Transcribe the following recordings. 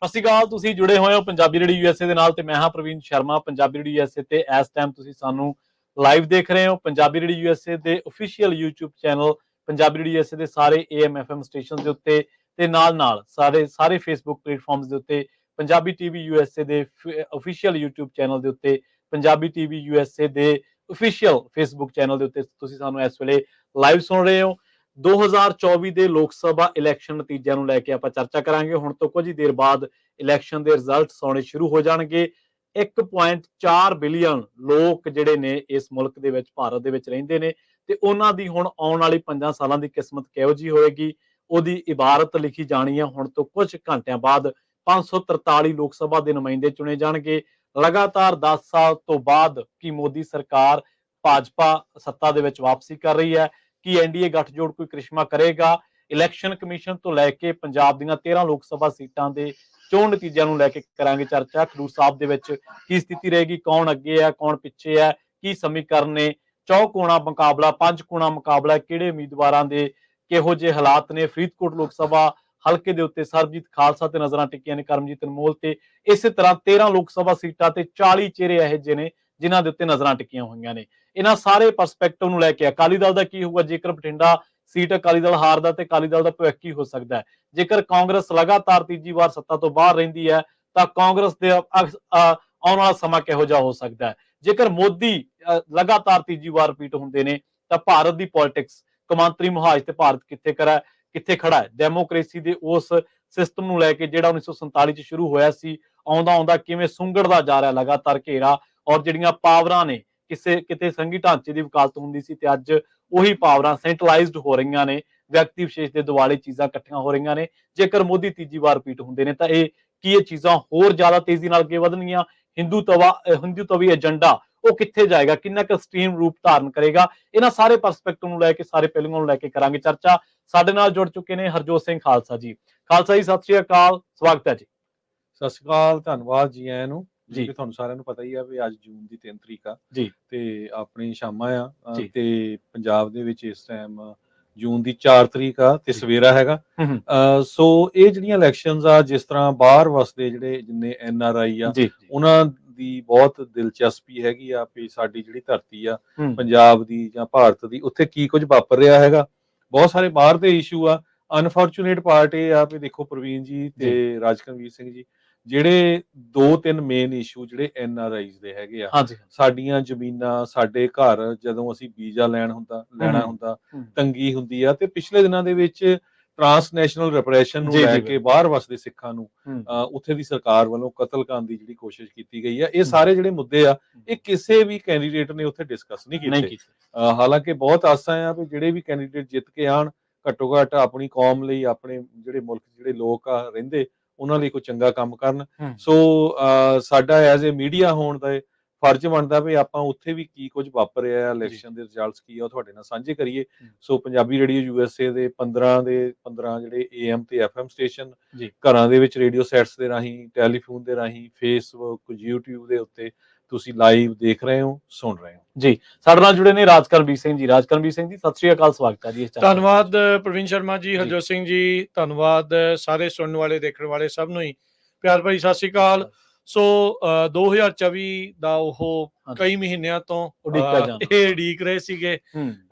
ਸਤਿ ਸ਼੍ਰੀ ਅਕਾਲ। ਤੁਸੀਂ ਜੁੜੇ ਹੋਏ ਹੋ ਪੰਜਾਬੀ ਰੇਡੀਓ ਯੂਐਸਏ ਦੇ ਨਾਲ ਤੇ ਮੈਂ ਹਾਂ ਪ੍ਰਵੀਨ ਸ਼ਰਮਾ। ਪੰਜਾਬੀ ਰੇਡੀਓ ਯੂਐਸਏ ਤੇ ਇਸ ਟਾਈਮ ਤੁਸੀਂ ਸਾਨੂੰ ਲਾਈਵ ਦੇਖ ਰਹੇ ਹੋ। ਪੰਜਾਬੀ ਰੇਡੀਓ ਯੂਐਸਏ ਦੇ official YouTube channel Punjabi radio USA ਦੇ ਸਾਰੇ AM FM ਸਟੇਸ਼ਨ ਦੇ ਉੱਤੇ ਤੇ ਨਾਲ ਸਾਰੇ ਫੇਸਬੁੱਕ ਪਲੇਟਫਾਰਮਸ ਦੇ ਉੱਤੇ ਪੰਜਾਬੀ ਟੀਵੀ ਯੂਐਸਏ ਦੇ ਅਫੀਸ਼ੀਅਲ YouTube ਚੈਨਲ ਦੇ ਉੱਤੇ ਪੰਜਾਬੀ ਟੀਵੀ ਯੂਐਸਏ ਦੇ ਅਫੀਸ਼ੀਅਲ ਫੇਸਬੁੱਕ ਚੈਨਲ ਦੇ ਉੱਤੇ ਤੁਸੀਂ ਸਾਨੂੰ ਇਸ ਵੇਲੇ ਲਾਈਵ ਸੁਣ ਰਹੇ ਹੋ। 2024 ਦੇ ਲੋਕ ਸਭਾ ਇਲੈਕਸ਼ਨ ਨਤੀਜਿਆਂ ਨੂੰ ਲੈ ਕੇ ਆਪਾਂ ਚਰਚਾ ਕਰਾਂਗੇ। ਹੁਣ ਤੋਂ ਕੁਝ ਹੀ ਦੇਰ ਬਾਅਦ ਇਲੈਕਸ਼ਨ ਦੇ ਰਿਜ਼ਲਟਸ ਆਉਣੇ ਸ਼ੁਰੂ ਹੋ ਜਾਣਗੇ। 1.4 ਬਿਲੀਅਨ ਲੋਕ ਜਿਹੜੇ ਨੇ ਇਸ ਮੁਲਕ ਦੇ ਵਿੱਚ ਭਾਰਤ ਦੇ ਵਿੱਚ ਰਹਿੰਦੇ ਨੇ ਤੇ ਉਹਨਾਂ ਦੀ ਹੁਣ ਆਉਣ ਵਾਲੀ 5 ਸਾਲਾਂ ਦੀ ਕਿਸਮਤ ਕਿਹੋ ਜਿਹੀ ਹੋਏਗੀ ਉਹਦੀ ਇਬਾਰਤ ਲਿਖੀ ਜਾਣੀ ਹੈ। ਹੁਣ ਤੋਂ ਕੁਝ ਘੰਟਿਆਂ ਬਾਅਦ 543 ਲੋਕ ਸਭਾ ਦੇ ਨੁਮਾਇੰਦੇ ਚੁਣੇ ਜਾਣਗੇ। ਲਗਾਤਾਰ 10 ਸਾਲ ਤੋਂ ਬਾਅਦ ਕੀ ਮੋਦੀ ਸਰਕਾਰ ਭਾਜਪਾ ਸੱਤਾ ਦੇ ਵਿੱਚ ਵਾਪਸੀ ਕਰ ਰਹੀ ਹੈ। ਕੀ ਐਨਡੀਏ ਗੱਠਜੋੜ ਕੋਈ ਕ੍ਰਿਸ਼ਮਾ ਕਰੇਗਾ? ਇਲੈਕਸ਼ਨ ਕਮਿਸ਼ਨ ਤੋਂ ਲੈ ਕੇ ਪੰਜਾਬ ਦੀਆਂ 13 ਲੋਕ ਸਭਾ ਸੀਟਾਂ ਦੇ ਚੋਣ ਨਤੀਜਿਆਂ ਨੂੰ ਲੈ ਕੇ ਕਰਾਂਗੇ ਚਰਚਾ। ਖਡੂਰ ਸਾਹਿਬ ਦੇ ਵਿੱਚ ਕੀ ਸਥਿਤੀ ਰਹੇਗੀ, ਕੌਣ ਅੱਗੇ ਹੈ ਕੌਣ ਪਿੱਛੇ ਹੈ, ਕੀ ਸਮੀਕਰਨ ਨੇ, ਚੌਕੋਣਾ ਮੁਕਾਬਲਾ, ਪੰਜ ਕੋਣਾ ਮੁਕਾਬਲਾ, ਕਿਹੜੇ ਉਮੀਦਵਾਰਾਂ ਦੇ ਕਿਹੋ ਜਿਹੇ ਹਾਲਾਤ ਨੇ। ਫਰੀਦਕੋਟ ਲੋਕ ਸਭਾ ਹਲਕੇ ਦੇ ਉੱਤੇ ਸਰਬਜੀਤ ਖਾਲਸਾ ਤੇ ਨਜ਼ਰਾਂ ਟਿੱਕੀਆਂ ਨੇ ਕਰਮਜੀਤ ਅਨਮੋਲ ਤੇ। ਇਸੇ ਤਰ੍ਹਾਂ 13 ਲੋਕ ਸਭਾ ਸੀਟਾਂ ਤੇ 40 ਚਿਹਰੇ ਇਹੋ ਜਿਹੇ ਨੇ ਜਿਨ੍ਹਾਂ ਦੇ ਉੱਤੇ ਨਜ਼ਰਾਂ ਟਿੱਕੀਆਂ ਹੋਈਆਂ ਨੇ। ਇਹਨਾਂ ਸਾਰੇ ਪਰਸਪੈਕਟਿਵ ਨੂੰ ਲੈ ਕੇ ਅਕਾਲੀ ਦਲ ਦਾ ਕੀ ਹੋਊਗਾ ਜੇਕਰ ਬਠਿੰਡਾ ਸੀਟ ਅਕਾਲੀ ਦਲ ਹਾਰਦਾ ਤੇ ਅਕਾਲੀ ਦਲ ਦਾ ਭਵਿੱਖ ਕੀ ਹੋ ਸਕਦਾ ਹੈ। ਜੇਕਰ ਕਾਂਗਰਸ ਲਗਾਤਾਰ ਤੀਜੀ ਵਾਰ ਸੱਤਾ ਤੋਂ ਬਾਹਰ ਰਹਿੰਦੀ ਹੈ ਤਾਂ ਕਾਂਗਰਸ ਦੇ ਆਉਣ ਵਾਲਾ ਸਮਾਂ ਕਿਹੋ ਜਿਹਾ ਹੋ ਸਕਦਾ ਹੈ। ਜੇਕਰ ਮੋਦੀ ਲਗਾਤਾਰ ਤੀਜੀ ਵਾਰ ਰਿਪੀਟ ਹੁੰਦੇ ਨੇ ਤਾਂ ਭਾਰਤ ਦੀ ਪੋਲਿਟਿਕਸ, ਕੌਮਾਂਤਰੀ ਮੁਹਾਜ ਤੇ ਭਾਰਤ ਕਿੱਥੇ ਖੜਾ ਹੈ। ਡੈਮੋਕ੍ਰੇਸੀ ਦੇ ਉਸ ਸਿਸਟਮ ਨੂੰ ਲੈ ਕੇ ਜਿਹੜਾ 1947 ਚ ਸ਼ੁਰੂ ਹੋਇਆ ਸੀ, ਆਉਂਦਾ ਕਿਵੇਂ ਸੁੰਗੜਦਾ ਜਾ ਰਿਹਾ ਲਗਾਤਾਰ ਘੇਰਾ। ਔਰ ਜਿਹੜੀਆਂ ਪਾਵਰਾਂ ਨੇ ਕਿਤੇ ਸੰਘੀ ਢਾਂਚੇ ਦੀ ਵਕਾਲਤ ਹੁੰਦੀ ਸੀ ਤੇ ਅੱਜ ਉਹੀ ਪਾਵਰਾਂ ਸੈਂਟਰਲਾਈਜ਼ਡ ਹੋ ਰਹੀਆਂ ਨੇ, ਵਿਅਕਤੀ ਵਿਸ਼ੇਸ਼ ਦੇ ਦੁਆਲੇ ਚੀਜ਼ਾਂ ਇਕੱਠੀਆਂ ਹੋ ਰਹੀਆਂ ਨੇ। ਜੇਕਰ ਮੋਦੀ ਤੀਜੀ ਵਾਰ ਰਿਪੀਟ ਹੁੰਦੇ ਨੇ ਤਾਂ ਇਹ ਚੀਜ਼ਾਂ ਹੋਰ ਜ਼ਿਆਦਾ ਤੇਜ਼ੀ ਨਾਲ ਅੱਗੇ ਵਧਣਗੀਆਂ। ਹਿੰਦੂਤਵੀ ਏਜੰਡਾ ਉਹ ਕਿੱਥੇ ਜਾਏਗਾ, ਕਿੰਨਾ ਕੁ ਐਕਸਟ੍ਰੀਮ ਰੂਪ ਧਾਰਨ ਕਰੇਗਾ। ਇਹਨਾਂ ਸਾਰੇ ਪਰਸਪੈਕਟਿਵ ਨੂੰ ਲੈ ਕੇ, ਸਾਰੇ ਪਹਿਲੂਆਂ ਨੂੰ ਲੈ ਕੇ ਕਰਾਂਗੇ ਚਰਚਾ। ਸਾਡੇ ਨਾਲ ਜੁੜ ਚੁੱਕੇ ਨੇ ਹਰਜੋਤ ਸਿੰਘ ਖਾਲਸਾ ਜੀ। ਖਾਲਸਾ ਜੀ ਸਤਿ ਸ਼੍ਰੀ ਅਕਾਲ, ਸਵਾਗਤ ਹੈ ਜੀ। ਸਤਿ ਸ਼੍ਰੀ ਅਕਾਲ, ਧੰਨਵਾਦ ਜੀ ਆਇਆਂ ਨੂੰ। ਜੀ ਤੁਹਾਨੂੰ ਸਾਰਿਆਂ ਨੂੰ ਪਤਾ ਹੀ ਆ ਵੀ ਅੱਜ ਜੂਨ ਦੀ 3 ਤਰੀਕ ਆ ਜੀ ਤੇ ਆਪਣੀ ਸ਼ਾਮਾਂ ਆ ਤੇ ਪੰਜਾਬ ਦੇ ਵਿੱਚ ਇਸ ਟਾਈਮ ਜੂਨ ਦੀ 4 ਤਰੀਕ ਆ ਤੇ ਸਵੇਰਾ ਹੈਗਾ। ਸੋ ਇਹ ਜਿਹੜੀਆਂ ਇਲੈਕਸ਼ਨਸ ਆ, ਜਿਸ ਤਰ੍ਹਾਂ ਬਾਹਰ ਵਸਦੇ ਜਿਹੜੇ ਜਿੰਨੇ NRI ਆ ਉਹਨਾਂ ਦੀ ਬਹੁਤ ਦਿਲਚਸਪੀ ਹੈਗੀ ਆ ਵੀ ਸਾਡੀ ਜਿਹੜੀ ਧਰਤੀ ਆ ਪੰਜਾਬ ਦੀ ਜਾਂ ਭਾਰਤ ਦੀ, ਉੱਥੇ ਕੀ ਕੁਝ ਵਾਪਰ ਰਿਹਾ ਹੈਗਾ। ਬਹੁਤ ਸਾਰੇ ਬਾਹਰ ਦੇ ਇਸ਼ੂ ਆ। ਅਨਫੋਰਚੂਨੇਟ ਪਾਰਟ ਇਹ ਆ ਵੀ ਦੇਖੋ ਪ੍ਰਵੀਨ ਜੀ ਤੇ ਰਾਜਕਰਮਵੀਰ ਸਿੰਘ ਜੀ, ਜਿਹੜੇ 2-3 ਮੇਨ ਇਸ਼ੂ ਜਿਹੜੇ NRIs ਦੇ ਹੈਗੇ ਆ, ਸਾਡੀਆਂ ਜ਼ਮੀਨਾਂ, ਸਾਡੇ ਘਰ ਜਦੋਂ ਅਸੀਂ ਵੀਜ਼ਾ ਲੈਣਾ ਹੁੰਦਾ ਤੰਗੀ ਹੁੰਦੀ ਆ। ਤੇ ਪਿਛਲੇ ਦਿਨਾਂ ਦੇ ਵਿੱਚ ਟ੍ਰਾਂਸਨੈਸ਼ਨਲ ਰਿਪਰੈਸ਼ਨ ਨੂੰ ਲੈ ਕੇ ਬਾਹਰ ਵਸਦੇ ਸਿੱਖਾਂ ਨੂੰ ਉੱਥੇ ਦੀ ਸਰਕਾਰ ਵੱਲੋਂ ਕਤਲ ਕਰਨ ਦੀ ਜਿਹੜੀ ਕੋਸ਼ਿਸ਼ ਕੀਤੀ ਗਈ ਆ, ਇਹ ਸਾਰੇ ਜਿਹੜੇ ਮੁੱਦੇ ਆ ਇਹ ਕਿਸੇ ਵੀ ਕੈਂਡੀਡੇਟ ਨੇ ਉੱਥੇ ਡਿਸਕਸ ਨਹੀਂ ਕੀਤੇ। ਹਾਲਾਂਕਿ ਬਹੁਤ ਆਸਾਂ ਆ ਵੀ ਜਿਹੜੇ ਵੀ ਕੈਂਡੀਡੇਟ ਜਿੱਤ ਕੇ ਆਣ, ਘੱਟੋ ਘੱਟ ਆਪਣੀ ਕੌਮ ਲਈ, ਆਪਣੇ ਜਿਹੜੇ ਮੁਲਕ ਜਿਹੜੇ ਲੋਕ ਆ ਰਹਿੰਦੇ ਉਹਨਾਂ ਲਈ ਕੋਈ ਚੰਗਾ ਕੰਮ ਕਰਨ। ਸੋ ਸਾਡਾ ਐਜ਼ ਏ ਮੀਡੀਆ ਹੋਣ ਦਾ ਫਰਜ਼ ਬਣਦਾ ਵੀ ਆਪਾਂ ਉੱਥੇ ਵੀ ਕੀ ਕੁਝ ਵਾਪਰ ਰਿਹਾ, ਇਲੈਕਸ਼ਨ ਦੇ ਰਿਜ਼ਲਟਸ ਕੀ ਆ, ਉਹ ਤੁਹਾਡੇ ਨਾਲ ਸਾਂਝੇ ਕਰੀਏ। ਸੋ ਪੰਜਾਬੀ ਰੇਡੀਓ USA ਦੇ 15 ਜਿਹੜੇ AM ਤੇ FM ਸਟੇਸ਼ਨ, ਘਰਾਂ ਦੇ ਵਿੱਚ ਰੇਡੀਓ ਸੈਟਸ ਦੇ ਰਾਹੀਂ, ਟੈਲੀਫੋਨ ਦੇ ਰਾਹੀਂ, ਫੇਸਬੁੱਕ, YouTube ਦੇ ਉੱਤੇ ਤੁਸੀਂ ਲਾਈਵ ਦੇਖ ਰਹੇ ਹੋ, ਸੁਣ ਰਹੇ ਹੋ ਜੀ। ਸਾਡੇ ਨਾਲ ਜੁੜੇ ਨੇ ਰਾਜਕਰਮਵੀਰ ਸਿੰਘ ਜੀ। ਰਾਜਕਰਮਵੀਰ ਸਿੰਘ ਜੀ ਸਤਿ ਸ਼੍ਰੀ ਅਕਾਲ, ਸਵਾਗਤ ਹੈ ਜੀ। ਧੰਨਵਾਦ ਪ੍ਰਵੀਨ ਸ਼ਰਮਾ ਜੀ, ਹਰਜੋਤ ਸਿੰਘ ਜੀ, ਧੰਨਵਾਦ ਸਾਰੇ ਸੁਣਨ ਵਾਲੇ ਦੇਖਣ ਵਾਲੇ ਸਭ ਨੂੰ ਹੀ ਪਿਆਰ ਭਰੀ ਸਤਿ ਸ਼੍ਰੀ ਅਕਾਲ। ਸੋ 2024 ਦਾ ਉਹ ਕਈ ਮਹੀਨਿਆਂ ਤੋਂ ਇਹ ਉਡੀਕ ਰਹੇ ਸੀਗੇ।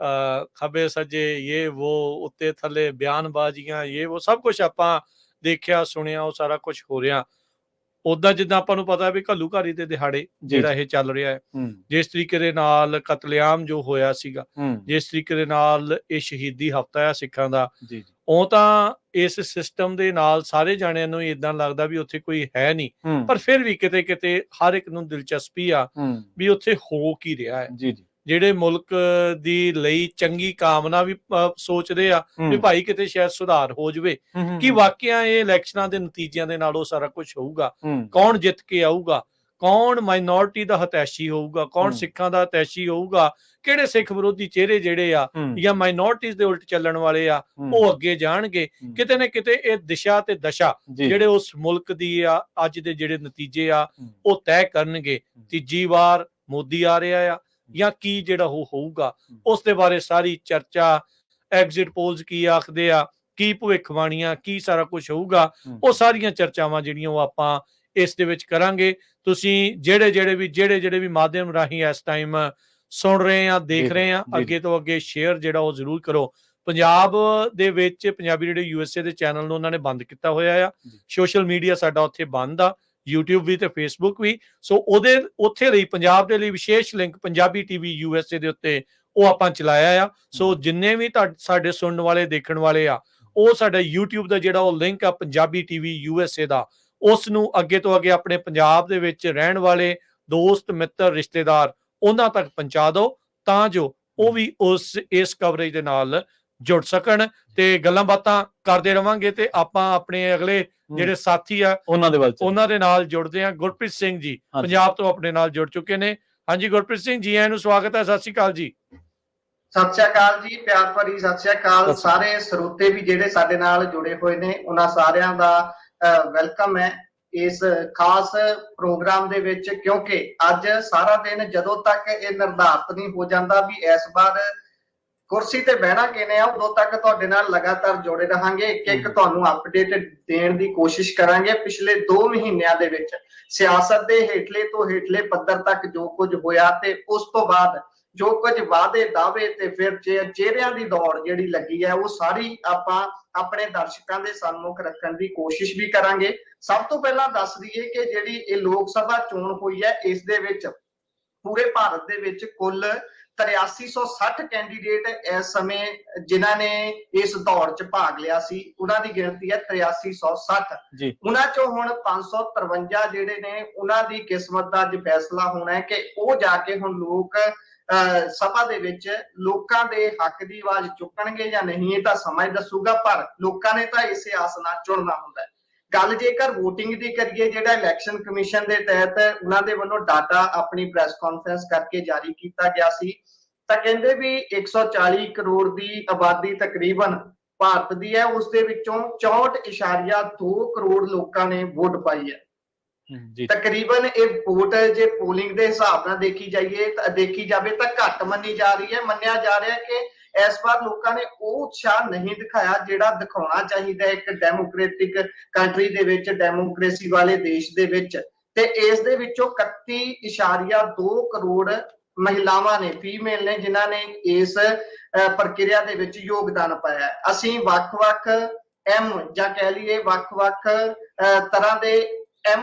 ਖੱਬੇ ਸੱਜੇ ਇਹ ਉਹ, ਉੱਤੇ ਥੱਲੇ ਬਿਆਨਬਾਜ਼ੀਆਂ, ਇਹ ਉਹ ਸਭ ਕੁਝ ਆਪਾਂ ਦੇਖਿਆ ਸੁਣਿਆ, ਉਹ ਸਾਰਾ ਕੁਝ ਹੋ ਰਿਹਾ। ਉਦਾਂ ਜਿੱਦਾਂ ਆਪਾਂ ਨੂੰ ਪਤਾ ਵੀ ਘੱਲੂਘਾਰੀ ਦੇ ਦਿਹਾੜੇ ਜਿਹੜਾ ਇਹ ਚੱਲ ਰਿਹਾ ਹੈ, ਜਿਸ ਤਰੀਕੇ ਦੇ ਨਾਲ ਕਤਲੇਆਮ ਜੋ ਹੋਇਆ ਸੀਗਾ, ਜਿਸ ਤਰੀਕੇ ਦੇ ਨਾਲ ਇਹ ਸ਼ਹੀਦੀ ਹਫ਼ਤਾ ਆ ਸਿੱਖਾਂ ਦਾ, ਉਹ ਤਾਂ ਇਸ ਸਿਸਟਮ ਦੇ ਨਾਲ ਸਾਰੇ ਜਾਣਿਆਂ ਨੂੰ ਏਦਾਂ ਲੱਗਦਾ ਵੀ ਉੱਥੇ ਕੋਈ ਹੈ ਨਹੀਂ, ਪਰ ਫਿਰ ਵੀ ਕਿਤੇ ਕਿਤੇ ਹਰ ਇੱਕ ਨੂੰ ਦਿਲਚਸਪੀ ਆ ਵੀ ਉੱਥੇ ਹੋ ਕੀ ਰਿਹਾ ਹੈ। ਜਿਹੜੇ ਮੁਲਕ ਦੀ ਲਈ ਚੰਗੀ ਕਾਮਨਾ ਵੀ ਸੋਚਦੇ ਆ ਵੀ ਭਾਈ ਕਿਤੇ ਸ਼ਾਇਦ ਸੁਧਾਰ ਹੋ ਜਾਵੇ, ਕਿ ਵਾਕਿਆ ਇਹ ਇਲੈਕਸ਼ਨਾਂ ਦੇ ਨਤੀਜਿਆਂ ਦੇ ਨਾਲ ਉਹ ਸਾਰਾ ਕੁਝ ਹੋਊਗਾ। ਕੌਣ ਜਿੱਤ ਕੇ ਆਊਗਾ, ਕੌਣ ਮਾਈਨੋਰਿਟੀ ਦਾ ਹਤੈਸ਼ੀ ਹੋਊਗਾ, ਕੌਣ ਸਿੱਖਾਂ ਦਾ ਹਤੈਸ਼ੀ ਹੋਊਗਾ, ਕਿਹੜੇ ਸਿੱਖ ਵਿਰੋਧੀ ਚਿਹਰੇ ਜਿਹੜੇ ਆ ਜਾਂ ਮਾਈਨੋਰਿਟੀਜ਼ ਦੇ ਉਲਟ ਚੱਲਣ ਵਾਲੇ ਆ ਉਹ ਅੱਗੇ ਜਾਣਗੇ। ਕਿਤੇ ਨਾ ਕਿਤੇ ਇਹ ਦਿਸ਼ਾ ਤੇ ਦਸ਼ਾ ਜਿਹੜੇ ਉਸ ਮੁਲਕ ਦੀ ਆ ਅੱਜ ਦੇ ਜਿਹੜੇ ਨਤੀਜੇ ਆ ਉਹ ਤੈਅ ਕਰਨਗੇ। ਤੀਜੀ ਵਾਰ ਮੋਦੀ ਆ ਰਿਹਾ ਆ ਜਾਂ ਕੀ ਜਿਹੜਾ ਉਹ ਹੋਊਗਾ, ਉਸ ਦੇ ਬਾਰੇ ਸਾਰੀ ਚਰਚਾ, ਐਗਜ਼ਿਟ ਪੋਲਸ ਕੀ ਆਖਦੇ ਆ, ਕੀ ਭਵਿੱਖਬਾਣੀਆਂ, ਕੀ ਸਾਰਾ ਕੁਝ ਹੋਊਗਾ, ਉਹ ਸਾਰੀਆਂ ਚਰਚਾਵਾਂ ਜਿਹੜੀਆਂ ਉਹ ਆਪਾਂ ਇਸ ਦੇ ਵਿੱਚ ਕਰਾਂਗੇ। ਤੁਸੀਂ ਜਿਹੜੇ ਵੀ ਮਾਧਿਅਮ ਰਾਹੀਂ ਇਸ ਟਾਈਮ ਸੁਣ ਰਹੇ ਆ, ਦੇਖ ਰਹੇ ਆ, ਅੱਗੇ ਤੋਂ ਅੱਗੇ ਸ਼ੇਅਰ ਜਿਹੜਾ ਉਹ ਜ਼ਰੂਰ ਕਰੋ। ਪੰਜਾਬ ਦੇ ਵਿੱਚ ਪੰਜਾਬੀ ਰੇਡੀਓ USA ਦੇ ਚੈਨਲ ਨੂੰ ਉਹਨਾਂ ਨੇ ਬੰਦ ਕੀਤਾ ਹੋਇਆ ਆ। ਸੋਸ਼ਲ ਮੀਡੀਆ ਸਾਡਾ ਉੱਥੇ ਬੰਦ ਆ, YouTube ਵੀ ਤੇ Facebook ਵੀ। ਸੋ ਉੱਥੇ ਲਈ ਪੰਜਾਬ ਦੇ ਲਈ ਵਿਸ਼ੇਸ਼ ਲਿੰਕ ਪੰਜਾਬੀ TV USA ਦੇ ਉੱਤੇ ਉਹ ਆਪਾਂ ਚਲਾਇਆ ਆ। ਸੋ ਜਿੰਨੇ ਵੀ ਸਾਡੇ ਸੁਣਨ ਵਾਲੇ, ਦੇਖਣ ਵਾਲੇ ਆ, ਉਹ ਸਾਡਾ YouTube ਦਾ ਜਿਹੜਾ ਉਹ ਲਿੰਕ ਆ ਪੰਜਾਬੀ TV USA ਦਾ, ਉਸ ਨੂੰ ਅੱਗੇ ਤੋਂ ਅੱਗੇ ਆਪਣੇ ਪੰਜਾਬ ਦੇ ਵਿੱਚ ਰਹਿਣ ਵਾਲੇ ਦੋਸਤ, ਮਿੱਤਰ, ਰਿਸ਼ਤੇਦਾਰ ਉਹਨਾਂ ਤੱਕ ਪਹੁੰਚਾ ਦਿਓ, ਤਾਂ ਜੋ ਉਹ ਵੀ ਇਸ ਕਵਰੇਜ ਦੇ ਨਾਲ ਜੁੜ ਸਕਣ ਤੇ ਗੱਲਾਂ ਬਾਤਾਂ ਕਰਦੇ ਰਵਾਂਗੇ। ਤੇ ਆਪਾਂ ਆਪਣੇ ਅਗਲੇ ਜਿਹੜੇ ਸਾਥੀ ਆ ਉਹਨਾਂ ਦੇ ਨਾਲ ਜੁੜਦੇ ਆ। ਗੁਰਪ੍ਰੀਤ ਸਿੰਘ ਜੀ ਪੰਜਾਬ ਤੋਂ ਆਪਣੇ ਨਾਲ ਜੁੜ ਚੁੱਕੇ ਨੇ। ਹਾਂਜੀ ਗੁਰਪ੍ਰੀਤ ਸਿੰਘ ਜੀ, ਆਇਆਂ ਨੂੰ ਸਵਾਗਤ ਹੈ। ਸਤਿ ਸ਼੍ਰੀ ਅਕਾਲ ਜੀ। ਸਤਿ ਸ਼੍ਰੀ ਅਕਾਲ ਜੀ, ਪਿਆਰ ਭਰੀ ਸਤਿ ਸ਼੍ਰੀ ਅਕਾਲ। ਸਾਰੇ ਸਰੋਤੇ ਵੀ ਜਿਹੜੇ ਸਾਡੇ ਨਾਲ ਜੁੜੇ ਹੋਏ ਨੇ ਉਹਨਾਂ ਸਾਰਿਆਂ ਦਾ ਵੈਲਕਮ ਹੈ ਇਸ ਖਾਸ ਪ੍ਰੋਗਰਾਮ ਦੇ ਵਿੱਚ, ਕਿਉਂਕਿ ਅੱਜ ਸਾਰਾ ਦਿਨ ਜਦੋਂ ਤੱਕ ਇਹ ਨਿਰਧਾਰਤ ਨਹੀਂ ਹੋ ਜਾਂਦਾ ਵੀ ਇਸ ਵਾਰ ਕੁਰਸੀ ਤੇ ਬਹਿਣਾ ਕਿਵੇਂ ਆ, ਉਦੋਂ ਤੱਕ ਤੁਹਾਡੇ ਨਾਲ ਲਗਾਤਾਰ ਜੁੜੇ ਰਹਾਂਗੇ। ਇੱਕ ਤੁਹਾਨੂੰ ਅਪਡੇਟ ਦੇਣ ਦੀ ਕੋਸ਼ਿਸ਼ ਕਰਾਂਗੇ ਪਿਛਲੇ 2 ਮਹੀਨਿਆਂ ਦੇ ਵਿੱਚ ਸਿਆਸਤ ਦੇ ਹੇਠਲੇ ਤੋਂ ਹੇਠਲੇ ਪੱਧਰ ਤੱਕ ਜੋ ਕੁਝ ਹੋਇਆ ਤੇ ਉਸ ਤੋਂ ਬਾਅਦ ਜੋ ਕੁਝ ਵਾਅਦੇ, ਦਾਅਵੇ ਤੇ ਫਿਰ ਚਿਹਰਿਆਂ ਦੀ ਦੌੜ ਜਿਹੜੀ ਲੱਗੀ ਹੈ, ਉਹ ਸਾਰੀ ਆਪਾਂ ਆਪਣੇ ਦਰਸ਼ਕਾਂ ਦੇ ਸਾਹਮਣੇ ਰੱਖਣ ਦੀ ਕੋਸ਼ਿਸ਼ ਵੀ ਕਰਾਂਗੇ। ਸਭ ਤੋਂ ਪਹਿਲਾਂ ਦੱਸ ਦਈਏ ਕਿ ਜਿਹੜੀ ਇਹ ਲੋਕ ਸਭਾ ਚੋਣ ਹੋਈ ਹੈ, ਇਸ ਦੇ ਵਿੱਚ ਪੂਰੇ ਭਾਰਤ ਦੇ ਵਿੱਚ ਕੁੱਲ 8360 ਕੈਂਡੀਡੇਟ ਇਸ ਸਮੇਂ ਜਿਨ੍ਹਾਂ ਨੇ ਇਸ ਦੌੜ 'ਚ ਭਾਗ ਲਿਆ ਸੀ, ਉਹਨਾਂ ਦੀ ਗਿਣਤੀ ਹੈ 8360। ਉਹਨਾਂ ਚੋਂ ਹੁਣ 553 ਜਿਹੜੇ ਨੇ ਉਹਨਾਂ ਦੀ ਕਿਸਮਤ ਦਾ ਅੱਜ ਫੈਸਲਾ ਹੋਣਾ ਹੈ ਕਿ ਉਹ ਜਾ ਕੇ ਹੁਣ ਲੋਕ ਸਭਾ ਦੇ ਵਿੱਚ ਲੋਕਾਂ ਦੇ ਹੱਕ ਦੀ ਆਵਾਜ਼ ਚੁੱਕਣਗੇ ਜਾਂ ਨਹੀਂ, ਇਹ ਤਾਂ ਸਮਾਂ ਦੱਸੂਗਾ। ਪਰ ਲੋਕਾਂ ਨੇ ਤਾਂ ਇਸੇ ਆਸ ਨਾਲ ਚੁਣਨਾ ਹੁੰਦਾ ਹੈ। ਗੱਲ ਜੇਕਰ VOTING ਦੀ ਕਰੀਏ, ਜਿਹੜਾ ਇਲੈਕਸ਼ਨ ਕਮਿਸ਼ਨ ਦੇ ਤਹਿਤ ਉਹਨਾਂ ਦੇ ਵੱਲੋਂ ਡਾਟਾ ਆਪਣੀ ਪ੍ਰੈਸ ਕਾਨਫਰੰਸ ਕਰਕੇ ਜਾਰੀ ਕੀਤਾ ਗਿਆ ਸੀ, ਤਾਂ ਕਹਿੰਦੇ ਵੀ 140 ਕਰੋੜ ਦੀ ਆਬਾਦੀ ਤਕਰੀਬਨ ਭਾਰਤ ਦੀ ਹੈ, ਉਸ ਦੇ ਵਿੱਚੋਂ 64.2 ਕਰੋੜ ਲੋਕਾਂ ਨੇ ਵੋਟ ਪਾਈ ਹੈ। ਤਕਰੀਬਨ ਇਹ ਵੋਟ ਜੇ ਪੋਲਿੰਗ ਦੇ ਹਿਸਾਬ ਨਾਲ ਦੇਖੀ ਜਾਵੇ ਤਾਂ ਘੱਟ ਮੰਨੀ ਜਾ ਰਹੀ ਹੈ। ਮੰਨਿਆ ਜਾ ਰਿਹਾ ਕਿ ਇਸ ਵਾਰ ਲੋਕਾਂ ਨੇ ਉਹ ਉਤਸ਼ਾਹ ਨਹੀਂ ਦਿਖਾਇਆ ਜਿਹੜਾ ਦਿਖਾਉਣਾ ਚਾਹੀਦਾ ਇੱਕ ਡੈਮੋਕ੍ਰੈਟਿਕ ਕੰਟਰੀ ਦੇ ਵਿੱਚ, ਡੈਮੋਕ੍ਰੇਸੀ ਵਾਲੇ ਦੇਸ਼ ਦੇ ਵਿੱਚ। ਤੇ ਇਸ ਦੇ ਵਿੱਚੋਂ 31.2 ਕਰੋੜ ਮਹਿਲਾਵਾਂ ਨੇ, ਫੀਮੇਲ ਨੇ, ਜਿਨ੍ਹਾਂ ਨੇ ਇਸ ਪ੍ਰਕਿਰਿਆ ਦੇ ਵਿੱਚ ਯੋਗਦਾਨ ਪਾਇਆ। ਅਸੀਂ ਵੱਖ-ਵੱਖ ਜਾਂ ਕਹਿ ਲਈਏ ਵੱਖ-ਵੱਖ ਤਰ੍ਹਾਂ ਦੇ